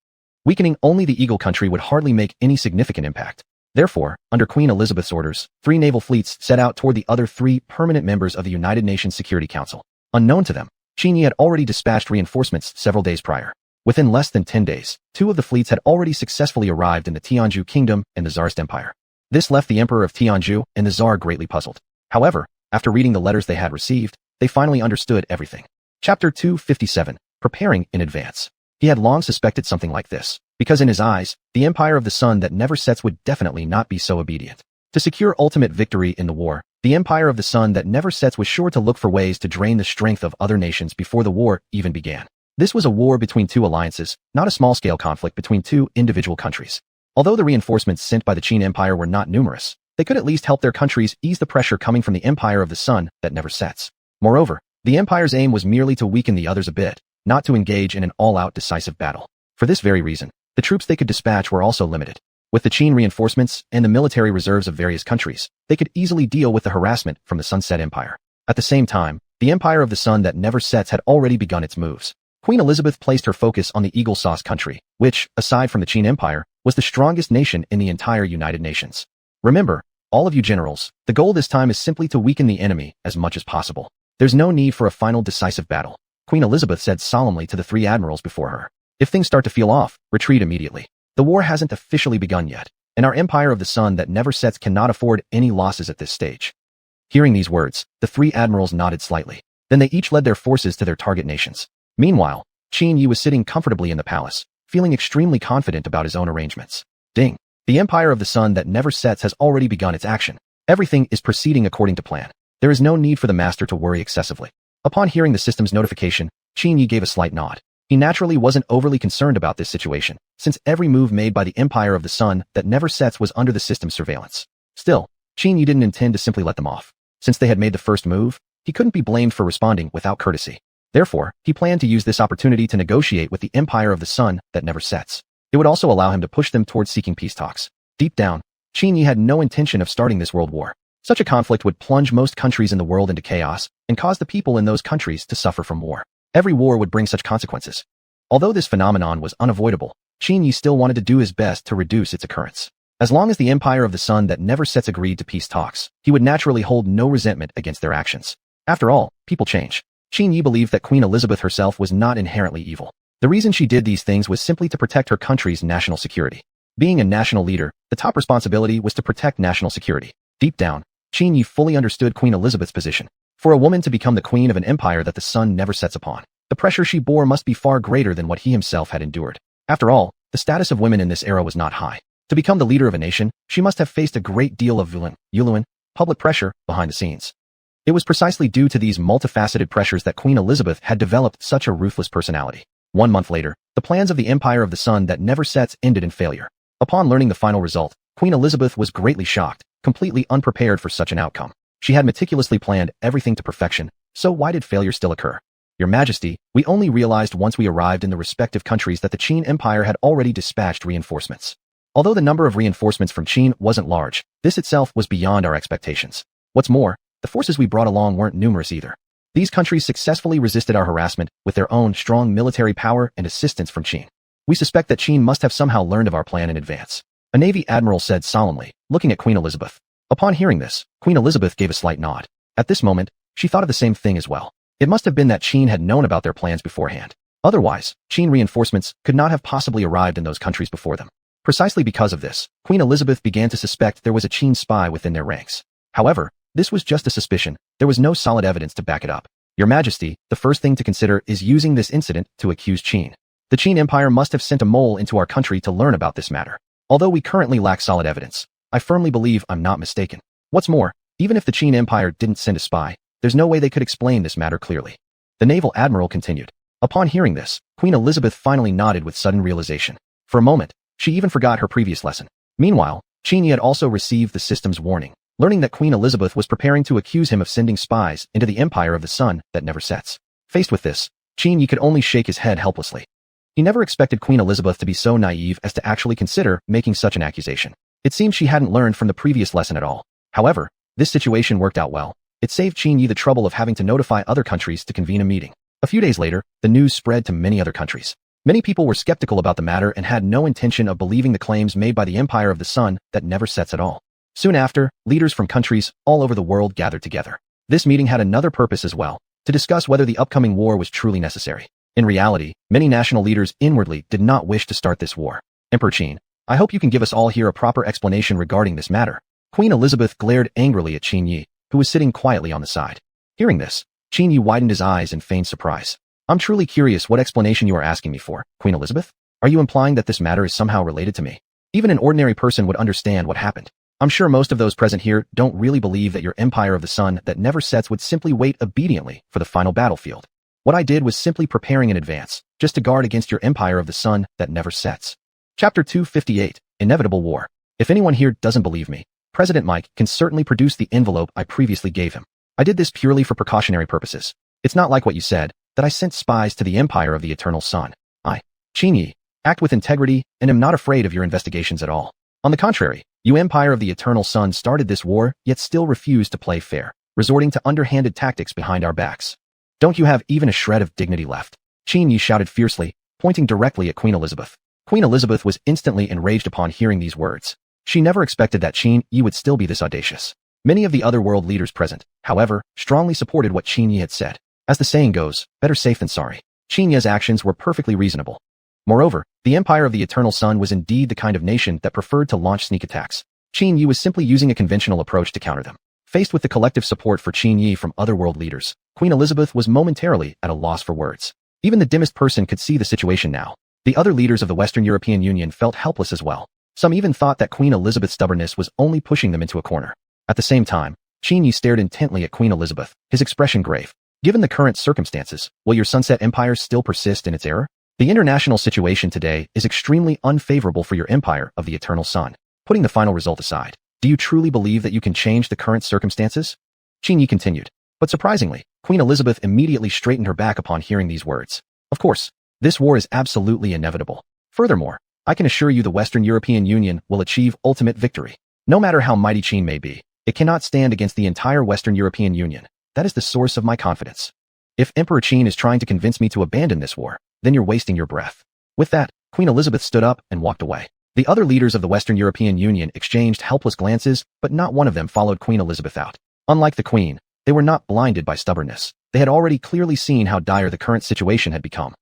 Weakening only the Eagle Country would hardly make any significant impact. Therefore, under Queen Elizabeth's orders, 3 naval fleets set out toward the other 3 permanent members of the United Nations Security Council. Unknown to them, Qin Yi had already dispatched reinforcements several days prior. Within less than 10 days, 2 of the fleets had already successfully arrived in the Tianzhu Kingdom and the Tsarist Empire. This left the Emperor of Tianzhu and the Tsar greatly puzzled. However, after reading the letters they had received, they finally understood everything. Chapter 257, Preparing in Advance. He had long suspected something like this, because in his eyes, the empire of the sun that never sets would definitely not be so obedient. To secure ultimate victory in the war, the empire of the sun that never sets was sure to look for ways to drain the strength of other nations before the war even began. This was a war between 2 alliances, not a small-scale conflict between 2 individual countries. Although the reinforcements sent by the Qin Empire were not numerous, they could at least help their countries ease the pressure coming from the empire of the sun that never sets. Moreover, the empire's aim was merely to weaken the others a bit, not to engage in an all-out decisive battle. For this very reason, the troops they could dispatch were also limited. With the Qin reinforcements and the military reserves of various countries, they could easily deal with the harassment from the Sunset Empire. At the same time, the empire of the sun that never sets had already begun its moves. Queen Elizabeth placed her focus on the Eagle Sauce country, which, aside from the Qin Empire, was the strongest nation in the entire United Nations. Remember, all of you generals, the goal this time is simply to weaken the enemy as much as possible. There's no need for a final decisive battle. Queen Elizabeth said solemnly to the 3 admirals before her. If things start to feel off, retreat immediately. The war hasn't officially begun yet, and our empire of the sun that never sets cannot afford any losses at this stage. Hearing these words, the 3 admirals nodded slightly. Then they each led their forces to their target nations. Meanwhile, Qin Yi was sitting comfortably in the palace, feeling extremely confident about his own arrangements. Ding! The empire of the sun that never sets has already begun its action. Everything is proceeding according to plan. There is no need for the master to worry excessively. Upon hearing the system's notification, Qin Yi gave a slight nod. He naturally wasn't overly concerned about this situation, since every move made by the empire of the sun that never sets was under the system's surveillance. Still, Qin Yi didn't intend to simply let them off. Since they had made the first move, he couldn't be blamed for responding without courtesy. Therefore, he planned to use this opportunity to negotiate with the empire of the sun that never sets. It would also allow him to push them towards seeking peace talks. Deep down, Qin Yi had no intention of starting this world war. Such a conflict would plunge most countries in the world into chaos and cause the people in those countries to suffer from war. Every war would bring such consequences. Although this phenomenon was unavoidable, Qin Yi still wanted to do his best to reduce its occurrence. As long as the empire of the sun that never sets agreed to peace talks, he would naturally hold no resentment against their actions. After all, people change. Qin Yi believed that Queen Elizabeth herself was not inherently evil. The reason she did these things was simply to protect her country's national security. Being a national leader, the top responsibility was to protect national security. Deep down, Qin Yi fully understood Queen Elizabeth's position. For a woman to become the queen of an empire that the sun never sets upon, the pressure she bore must be far greater than what he himself had endured. After all, the status of women in this era was not high. To become the leader of a nation, she must have faced a great deal of public pressure behind the scenes. It was precisely due to these multifaceted pressures that Queen Elizabeth had developed such a ruthless personality. 1 month later, the plans of the Empire of the Sun that never sets ended in failure. Upon learning the final result, Queen Elizabeth was greatly shocked, completely unprepared for such an outcome. She had meticulously planned everything to perfection, so why did failure still occur? Your Majesty, we only realized once we arrived in the respective countries that the Qin Empire had already dispatched reinforcements. Although the number of reinforcements from Qin wasn't large, this itself was beyond our expectations. What's more, the forces we brought along weren't numerous either. These countries successfully resisted our harassment with their own strong military power and assistance from Qin. We suspect that Qin must have somehow learned of our plan in advance. A Navy admiral said solemnly, looking at Queen Elizabeth. Upon hearing this, Queen Elizabeth gave a slight nod. At this moment, she thought of the same thing as well. It must have been that Qin had known about their plans beforehand. Otherwise, Qin reinforcements could not have possibly arrived in those countries before them. Precisely because of this, Queen Elizabeth began to suspect there was a Qin spy within their ranks. However, this was just a suspicion. There was no solid evidence to back it up. Your Majesty, the first thing to consider is using this incident to accuse Qin. The Qin Empire must have sent a mole into our country to learn about this matter. Although we currently lack solid evidence, I firmly believe I'm not mistaken. What's more, even if the Qin Empire didn't send a spy, there's no way they could explain this matter clearly. The naval admiral continued. Upon hearing this, Queen Elizabeth finally nodded with sudden realization. For a moment, she even forgot her previous lesson. Meanwhile, Qin Yi had also received the system's warning, learning that Queen Elizabeth was preparing to accuse him of sending spies into the Empire of the Sun that never sets. Faced with this, Qin Yi could only shake his head helplessly. He never expected Queen Elizabeth to be so naive as to actually consider making such an accusation. It seemed she hadn't learned from the previous lesson at all. However, this situation worked out well. It saved Qin Yi the trouble of having to notify other countries to convene a meeting. A few days later, the news spread to many other countries. Many people were skeptical about the matter and had no intention of believing the claims made by the Empire of the Sun that never sets at all. Soon after, leaders from countries all over the world gathered together. This meeting had another purpose as well, to discuss whether the upcoming war was truly necessary. In reality, many national leaders inwardly did not wish to start this war. Emperor Qin, I hope you can give us all here a proper explanation regarding this matter. Queen Elizabeth glared angrily at Qin Yi, who was sitting quietly on the side. Hearing this, Qin Yi widened his eyes in feigned surprise. I'm truly curious what explanation you are asking me for, Queen Elizabeth? Are you implying that this matter is somehow related to me? Even an ordinary person would understand what happened. I'm sure most of those present here don't really believe that your Empire of the Sun that never sets would simply wait obediently for the final battlefield. What I did was simply preparing in advance, just to guard against your Empire of the Sun that never sets. Chapter 258, Inevitable War. If anyone here doesn't believe me, President Mike can certainly produce the envelope I previously gave him. I did this purely for precautionary purposes. It's not like what you said, that I sent spies to the Empire of the Eternal Sun. I, Qin Yi, act with integrity and am not afraid of your investigations at all. On the contrary, you Empire of the Eternal Sun started this war, yet still refused to play fair, resorting to underhanded tactics behind our backs. Don't you have even a shred of dignity left? Qin Yi shouted fiercely, pointing directly at Queen Elizabeth. Queen Elizabeth was instantly enraged upon hearing these words. She never expected that Qin Yi would still be this audacious. Many of the other world leaders present, however, strongly supported what Qin Yi had said. As the saying goes, better safe than sorry. Qin Yi's actions were perfectly reasonable. Moreover, the Empire of the Eternal Sun was indeed the kind of nation that preferred to launch sneak attacks. Qin Yi was simply using a conventional approach to counter them. Faced with the collective support for Qin Yi from other world leaders, Queen Elizabeth was momentarily at a loss for words. Even the dimmest person could see the situation now. The other leaders of the Western European Union felt helpless as well. Some even thought that Queen Elizabeth's stubbornness was only pushing them into a corner. At the same time, Qin Yi stared intently at Queen Elizabeth, his expression grave. Given the current circumstances, will your Sunset Empire still persist in its error? The international situation today is extremely unfavorable for your Empire of the Eternal Sun. Putting the final result aside, do you truly believe that you can change the current circumstances? Qin Yi continued. But surprisingly, Queen Elizabeth immediately straightened her back upon hearing these words. Of course, this war is absolutely inevitable. Furthermore, I can assure you the Western European Union will achieve ultimate victory. No matter how mighty Qin may be, it cannot stand against the entire Western European Union. That is the source of my confidence. If Emperor Qin is trying to convince me to abandon this war, then you're wasting your breath. With that, Queen Elizabeth stood up and walked away. The other leaders of the Western European Union exchanged helpless glances, but not one of them followed Queen Elizabeth out. Unlike the Queen, they were not blinded by stubbornness. They had already clearly seen how dire the current situation had become.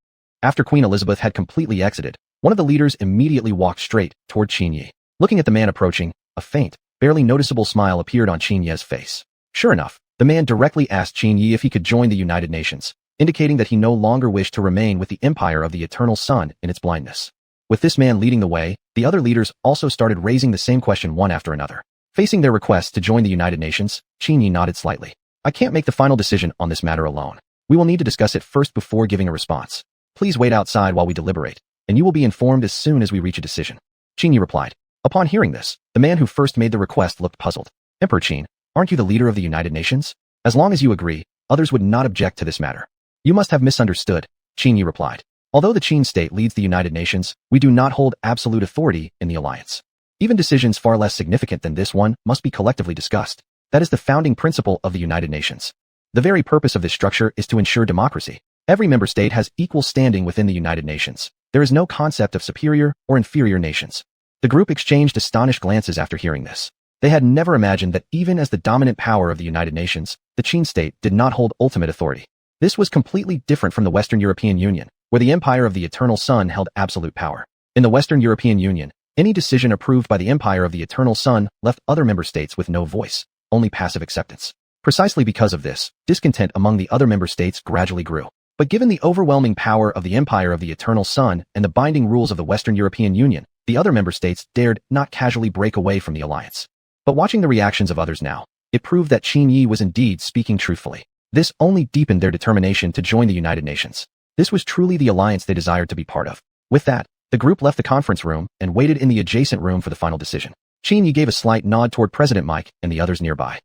After Queen Elizabeth had completely exited, One of the leaders immediately walked straight toward Qin Yi. Looking at the man approaching, a faint, barely noticeable smile appeared on Qin Yi's face. Sure enough, the man directly asked Qin Yi if he could join the United Nations, indicating that he no longer wished to remain with the empire of the Eternal Sun in its blindness. With this man leading the way, the other leaders also started raising the same question one after another. Facing their request to join the United Nations, Qin Yi nodded slightly. I can't make the final decision on this matter alone. We will need to discuss it first before giving a response. Please wait outside while we deliberate, and you will be informed as soon as we reach a decision. Qin Yi replied. Upon hearing this, the man who first made the request looked puzzled. Emperor Qin, aren't you the leader of the United Nations? As long as you agree, others would not object to this matter. You must have misunderstood, Qin Yi replied. Although the Qin state leads the United Nations, we do not hold absolute authority in the alliance. Even decisions far less significant than this one must be collectively discussed. That is the founding principle of the United Nations. The very purpose of this structure is to ensure democracy. Every member state has equal standing within the United Nations. There is no concept of superior or inferior nations. The group exchanged astonished glances after hearing this. They had never imagined that even as the dominant power of the United Nations, the Qin state did not hold ultimate authority. This was completely different from the Western European Union, where the Empire of the Eternal Sun held absolute power. In the Western European Union, any decision approved by the Empire of the Eternal Sun left other member states with no voice, only passive acceptance. Precisely because of this, discontent among the other member states gradually grew. But given the overwhelming power of the Empire of the Eternal Sun and the binding rules of the Western European Union, the other member states dared not casually break away from the alliance. But watching the reactions of others now, it proved that Qin Yi was indeed speaking truthfully. This only deepened their determination to join the United Nations. This was truly the alliance they desired to be part of. With that, the group left the conference room and waited in the adjacent room for the final decision. Qin Yi gave a slight nod toward President Mike and the others nearby.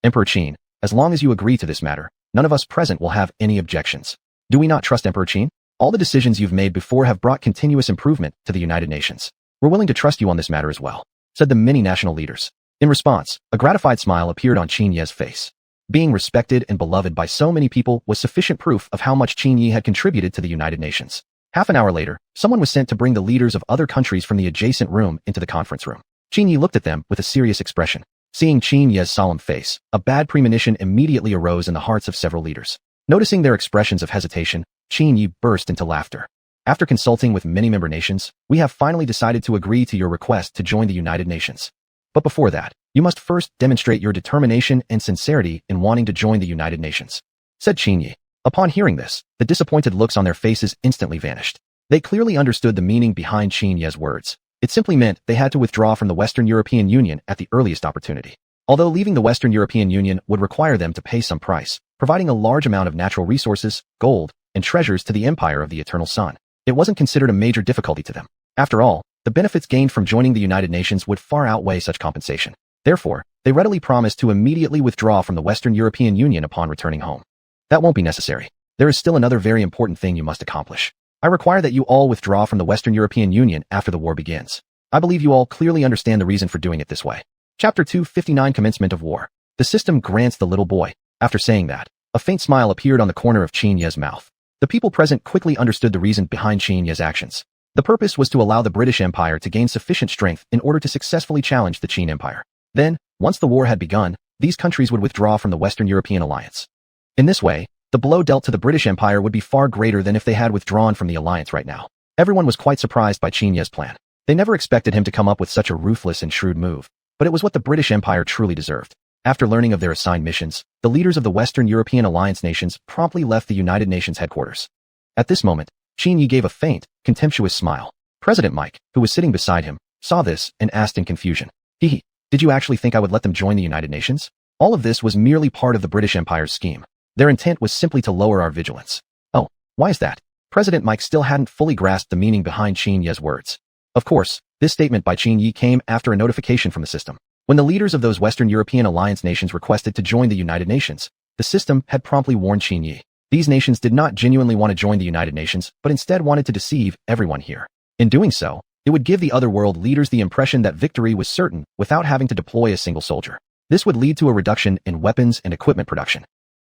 Emperor Qin, as long as you agree to this matter, none of us present will have any objections. Do we not trust Emperor Qin? All the decisions you've made before have brought continuous improvement to the United Nations. We're willing to trust you on this matter as well, said the many national leaders. In response, a gratified smile appeared on Qin Yi's face. Being respected and beloved by so many people was sufficient proof of how much Qin Yi had contributed to the United Nations. Half an hour later, someone was sent to bring the leaders of other countries from the adjacent room into the conference room. Qin Yi looked at them with a serious expression. Seeing Qin Yi's solemn face, a bad premonition immediately arose in the hearts of several leaders. Noticing their expressions of hesitation, Qin Yi burst into laughter. After consulting with many member nations, we have finally decided to agree to your request to join the United Nations. But before that, you must first demonstrate your determination and sincerity in wanting to join the United Nations, said Qin Yi. Upon hearing this, the disappointed looks on their faces instantly vanished. They clearly understood the meaning behind Qin Yi's words. It simply meant they had to withdraw from the Western European Union at the earliest opportunity. Although leaving the Western European Union would require them to pay some price, providing a large amount of natural resources, gold, and treasures to the Empire of the Eternal Sun, it wasn't considered a major difficulty to them. After all, the benefits gained from joining the United Nations would far outweigh such compensation. Therefore, they readily promised to immediately withdraw from the Western European Union upon returning home. That won't be necessary. There is still another very important thing you must accomplish. I require that you all withdraw from the Western European Union after the war begins. I believe you all clearly understand the reason for doing it this way. Chapter 259 Commencement of War. The system grants the little boy. After saying that, a faint smile appeared on the corner of Qin Yi's mouth. The people present quickly understood the reason behind Qin Yi's actions. The purpose was to allow the British Empire to gain sufficient strength in order to successfully challenge the Qin Empire. Then, once the war had begun, these countries would withdraw from the Western European alliance. In this way, the blow dealt to the British Empire would be far greater than if they had withdrawn from the alliance right now. Everyone was quite surprised by Qin Yi's plan. They never expected him to come up with such a ruthless and shrewd move, but it was what the British Empire truly deserved. After learning of their assigned missions, the leaders of the Western European alliance nations promptly left the United Nations headquarters. At this moment, Qin Yi gave a faint, contemptuous smile. President Mike, who was sitting beside him, saw this and asked in confusion. Did you actually think I would let them join the United Nations? All of this was merely part of the British Empire's scheme. Their intent was simply to lower our vigilance. Oh, why is that? President Mike still hadn't fully grasped the meaning behind Qin Yi's words. Of course, this statement by Qin Yi came after a notification from the system. When the leaders of those Western European alliance nations requested to join the United Nations, the system had promptly warned Qin Yi. These nations did not genuinely want to join the United Nations, but instead wanted to deceive everyone here. In doing so, it would give the other world leaders the impression that victory was certain without having to deploy a single soldier. This would lead to a reduction in weapons and equipment production.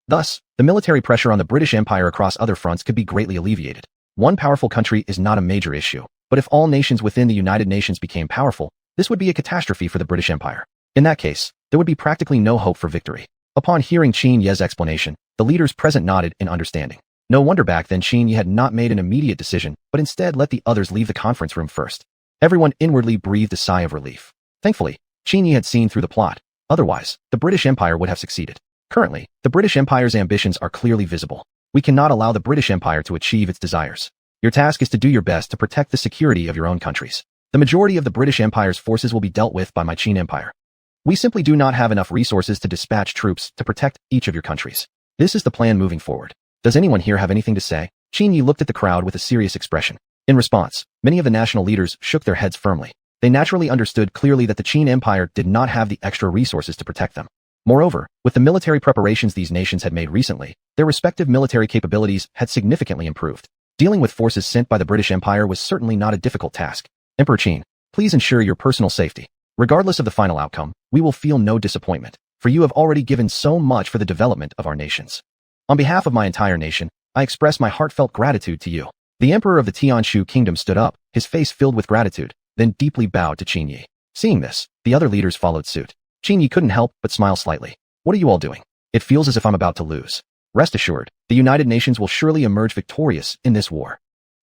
Thus, the military pressure on the British Empire across other fronts could be greatly alleviated. One powerful country is not a major issue, but if all nations within the United Nations became powerful, this would be a catastrophe for the British Empire. In that case, there would be practically no hope for victory. Upon hearing Qin Yi's explanation, the leaders present nodded in understanding. No wonder back then Qin Yi had not made an immediate decision, but instead let the others leave the conference room first. Everyone inwardly breathed a sigh of relief. Thankfully, Qin Yi had seen through the plot. Otherwise, the British Empire would have succeeded. Currently, the British Empire's ambitions are clearly visible. We cannot allow the British Empire to achieve its desires. Your task is to do your best to protect the security of your own countries. The majority of the British Empire's forces will be dealt with by my Qin Empire. We simply do not have enough resources to dispatch troops to protect each of your countries. This is the plan moving forward. Does anyone here have anything to say? Qin Yi looked at the crowd with a serious expression. In response, many of the national leaders shook their heads firmly. They naturally understood clearly that the Qin Empire did not have the extra resources to protect them. Moreover, with the military preparations these nations had made recently, their respective military capabilities had significantly improved. Dealing with forces sent by the British Empire was certainly not a difficult task. Emperor Qin, please ensure your personal safety. Regardless of the final outcome, we will feel no disappointment, for you have already given so much for the development of our nations. On behalf of my entire nation, I express my heartfelt gratitude to you. The Emperor of the Tianshu Kingdom stood up, his face filled with gratitude, then deeply bowed to Qin Yi. Seeing this, the other leaders followed suit. Qin Yi couldn't help but smile slightly. What are you all doing? It feels as if I'm about to lose. Rest assured, the United Nations will surely emerge victorious in this war.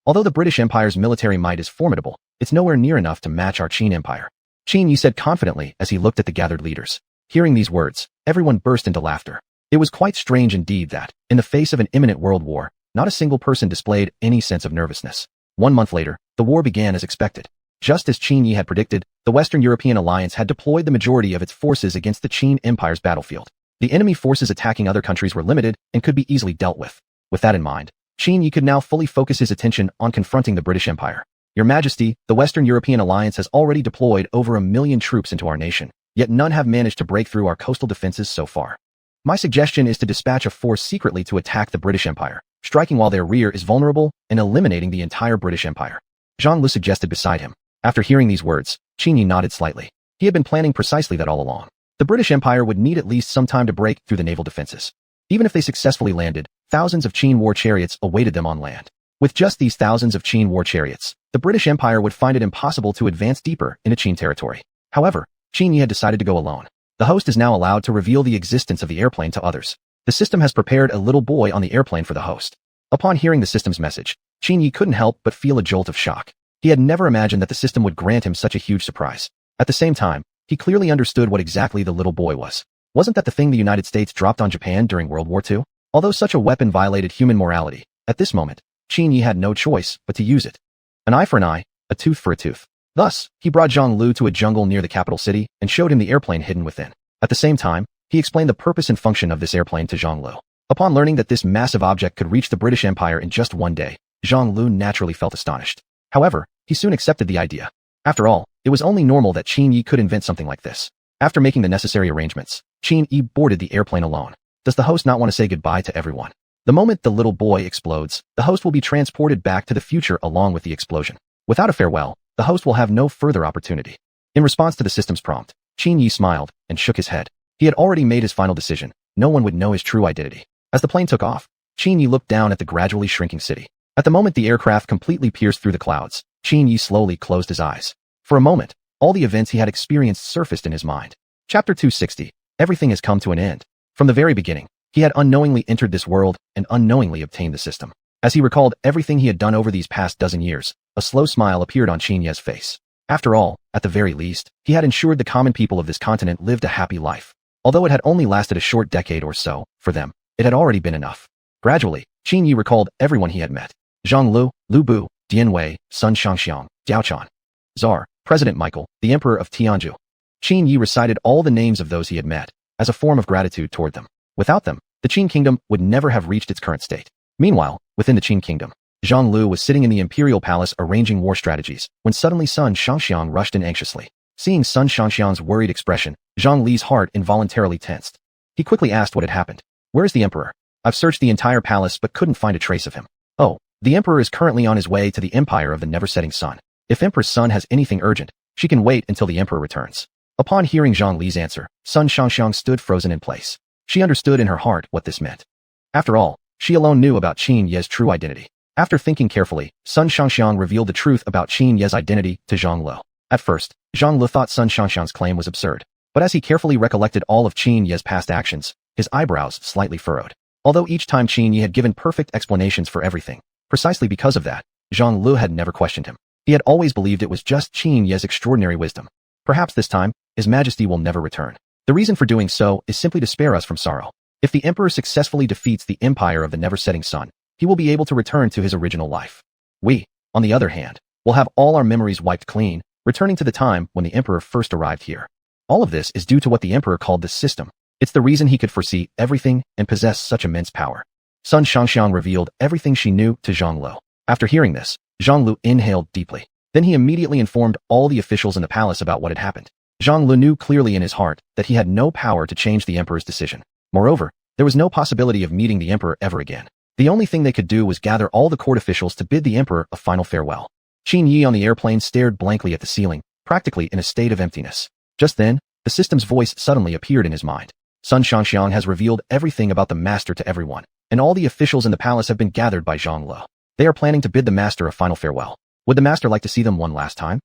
Although the British Empire's military might is formidable, it's nowhere near enough to match our Qin Empire. Qin Yi said confidently as he looked at the gathered leaders. Hearing these words, everyone burst into laughter. It was quite strange indeed that, in the face of an imminent world war, not a single person displayed any sense of nervousness. 1 month later, the war began as expected. Just as Qin Yi had predicted, the Western European alliance had deployed the majority of its forces against the Qin Empire's battlefield. The enemy forces attacking other countries were limited and could be easily dealt with. With that in mind, Qin Yi could now fully focus his attention on confronting the British Empire. Your Majesty, the Western European alliance has already deployed over 1 million troops into our nation, yet none have managed to break through our coastal defenses so far. My suggestion is to dispatch a force secretly to attack the British Empire, striking while their rear is vulnerable and eliminating the entire British Empire. Zhang Lu suggested beside him. After hearing these words, Qin Yi nodded slightly. He had been planning precisely that all along. The British Empire would need at least some time to break through the naval defenses. Even if they successfully landed, thousands of Qin war chariots awaited them on land. With just these thousands of Qin war chariots, the British Empire would find it impossible to advance deeper into Qin territory. However, Qin Yi had decided to go alone. The host is now allowed to reveal the existence of the airplane to others. The system has prepared a little boy on the airplane for the host. Upon hearing the system's message, Qin Yi couldn't help but feel a jolt of shock. He had never imagined that the system would grant him such a huge surprise. At the same time, he clearly understood what exactly the little boy was. Wasn't that the thing the United States dropped on Japan during World War II? Although such a weapon violated human morality, at this moment, Qin Yi had no choice but to use it. An eye for an eye, a tooth for a tooth. Thus, he brought Zhang Lu to a jungle near the capital city and showed him the airplane hidden within. At the same time, he explained the purpose and function of this airplane to Zhang Lu. Upon learning that this massive object could reach the British Empire in just 1 day, Zhang Lu naturally felt astonished. However, he soon accepted the idea. After all, it was only normal that Qin Yi could invent something like this. After making the necessary arrangements, Qin Yi boarded the airplane alone. Does the host not want to say goodbye to everyone? The moment the little boy explodes, the host will be transported back to the future along with the explosion. Without a farewell, the host will have no further opportunity. In response to the system's prompt, Qin Yi smiled and shook his head. He had already made his final decision. No one would know his true identity. As the plane took off, Qin Yi looked down at the gradually shrinking city. At the moment the aircraft completely pierced through the clouds, Qin Yi slowly closed his eyes. For a moment, all the events he had experienced surfaced in his mind. Chapter 260. Everything has come to an end. From the very beginning, he had unknowingly entered this world and unknowingly obtained the system. As he recalled everything he had done over these past dozen years, a slow smile appeared on Qin Yi's face. After all, at the very least, he had ensured the common people of this continent lived a happy life. Although it had only lasted a short decade or so, for them, it had already been enough. Gradually, Qin Yi recalled everyone he had met. Zhang Lu, Lu Bu, Dian Wei, Sun Shangxiang, Diao Chan, Tsar, President Michael, the Emperor of Tianzhu. Qin Yi recited all the names of those he had met, as a form of gratitude toward them. Without them, the Qin kingdom would never have reached its current state. Meanwhile, within the Qin kingdom, Zhang Lu was sitting in the imperial palace arranging war strategies, when suddenly Sun Shangxiang rushed in anxiously. Seeing Sun Shangxiang's worried expression, Zhang Li's heart involuntarily tensed. He quickly asked what had happened. Where is the emperor? I've searched the entire palace but couldn't find a trace of him. Oh, the emperor is currently on his way to the empire of the never-setting sun. If Empress Sun has anything urgent, she can wait until the emperor returns. Upon hearing Zhang Li's answer, Sun Shangxiang stood frozen in place. She understood in her heart what this meant. After all, she alone knew about Qin Yi's true identity. After thinking carefully, Sun Shangxiang revealed the truth about Qin Yi's identity to Zhang Lu. At first, Zhang Lu thought Sun Shangxiang's claim was absurd, but as he carefully recollected all of Qin Yi's past actions, his eyebrows slightly furrowed. Although each time Qin Yi had given perfect explanations for everything, precisely because of that, Zhang Lu had never questioned him. He had always believed it was just Qin Yi's extraordinary wisdom. Perhaps this time, His Majesty will never return. The reason for doing so is simply to spare us from sorrow. If the Emperor successfully defeats the Empire of the Never-Setting Sun, he will be able to return to his original life. We, on the other hand, will have all our memories wiped clean, returning to the time when the Emperor first arrived here. All of this is due to what the Emperor called the system. It's the reason he could foresee everything and possess such immense power. Sun Shangxiang revealed everything she knew to Zhang Lu. After hearing this, Zhang Lu inhaled deeply. Then he immediately informed all the officials in the palace about what had happened. Zhang Lu knew clearly in his heart that he had no power to change the Emperor's decision. Moreover, there was no possibility of meeting the Emperor ever again. The only thing they could do was gather all the court officials to bid the Emperor a final farewell. Qin Yi on the airplane stared blankly at the ceiling, practically in a state of emptiness. Just then, the system's voice suddenly appeared in his mind. Sun Shangxiang has revealed everything about the master to everyone, and all the officials in the palace have been gathered by Zhang Lu. They are planning to bid the master a final farewell. Would the master like to see them one last time?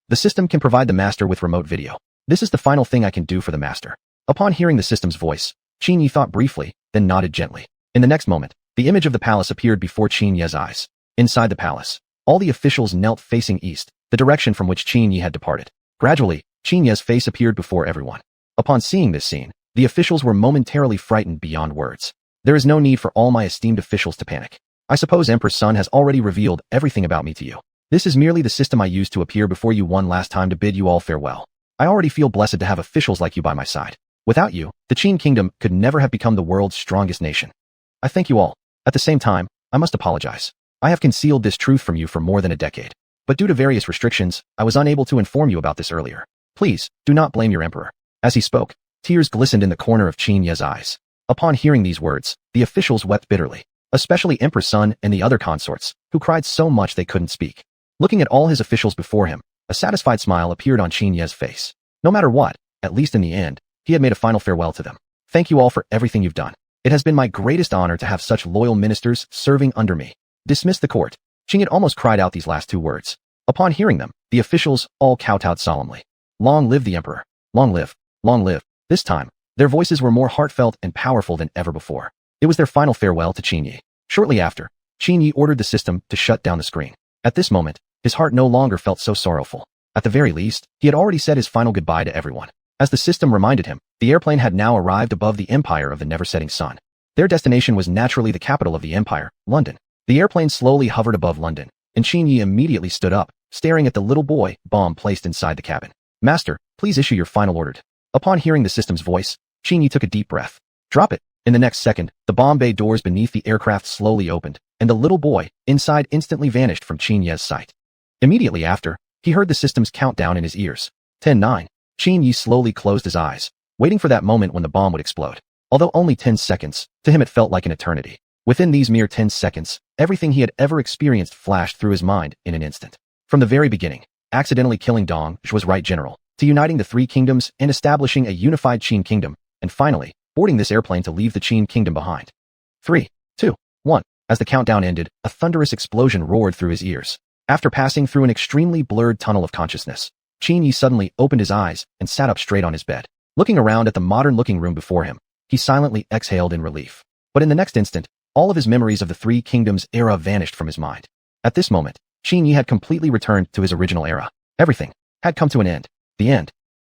The system can provide the master with remote video. This is the final thing I can do for the master. Upon hearing the system's voice, Qin Yi thought briefly, then nodded gently. In the next moment, the image of the palace appeared before Qin Yi's eyes. Inside the palace, all the officials knelt facing east, the direction from which Qin Yi had departed. Gradually, Qin Yi's face appeared before everyone. Upon seeing this scene, the officials were momentarily frightened beyond words. There is no need for all my esteemed officials to panic. I suppose Emperor Sun has already revealed everything about me to you. This is merely the system I used to appear before you one last time to bid you all farewell. I already feel blessed to have officials like you by my side. Without you, the Qin kingdom could never have become the world's strongest nation. I thank you all. At the same time, I must apologize. I have concealed this truth from you for more than a decade. But due to various restrictions, I was unable to inform you about this earlier. Please, do not blame your emperor. As he spoke, tears glistened in the corner of Qin Yi's eyes. Upon hearing these words, the officials wept bitterly, especially Emperor Sun and the other consorts, who cried so much they couldn't speak. Looking at all his officials before him, a satisfied smile appeared on Qin Yi's face. No matter what, at least in the end, he had made a final farewell to them. Thank you all for everything you've done. It has been my greatest honor to have such loyal ministers serving under me. Dismiss the court. Qin Yi almost cried out these last two words. Upon hearing them, the officials all kowtowed solemnly. Long live the emperor. Long live. Long live. This time, their voices were more heartfelt and powerful than ever before. It was their final farewell to Qin Yi. Shortly after, Qin Yi ordered the system to shut down the screen. At this moment, his heart no longer felt so sorrowful. At the very least, he had already said his final goodbye to everyone. As the system reminded him, the airplane had now arrived above the Empire of the Never-Setting Sun. Their destination was naturally the capital of the empire, London. The airplane slowly hovered above London, and Qin Yi immediately stood up, staring at the little boy bomb placed inside the cabin. Master, please issue your final order. Upon hearing the system's voice, Qin Yi took a deep breath. Drop it. In the next second, the bomb bay doors beneath the aircraft slowly opened, and the little boy inside instantly vanished from Qin Yi's sight. Immediately after, he heard the system's countdown in his ears. 10-9. Qin Yi slowly closed his eyes, waiting for that moment when the bomb would explode. Although only 10 seconds, to him it felt like an eternity. Within these mere 10 seconds, everything he had ever experienced flashed through his mind in an instant. From the very beginning, accidentally killing Dong Zhuo's right general, to uniting the three kingdoms and establishing a unified Qin kingdom, and finally, boarding this airplane to leave the Qin kingdom behind. 3, 2, 1. As the countdown ended, a thunderous explosion roared through his ears. After passing through an extremely blurred tunnel of consciousness, Qin Yi suddenly opened his eyes and sat up straight on his bed. Looking around at the modern-looking room before him, he silently exhaled in relief. But in the next instant, all of his memories of the Three Kingdoms era vanished from his mind. At this moment, Qin Yi had completely returned to his original era. Everything had come to an end. The end.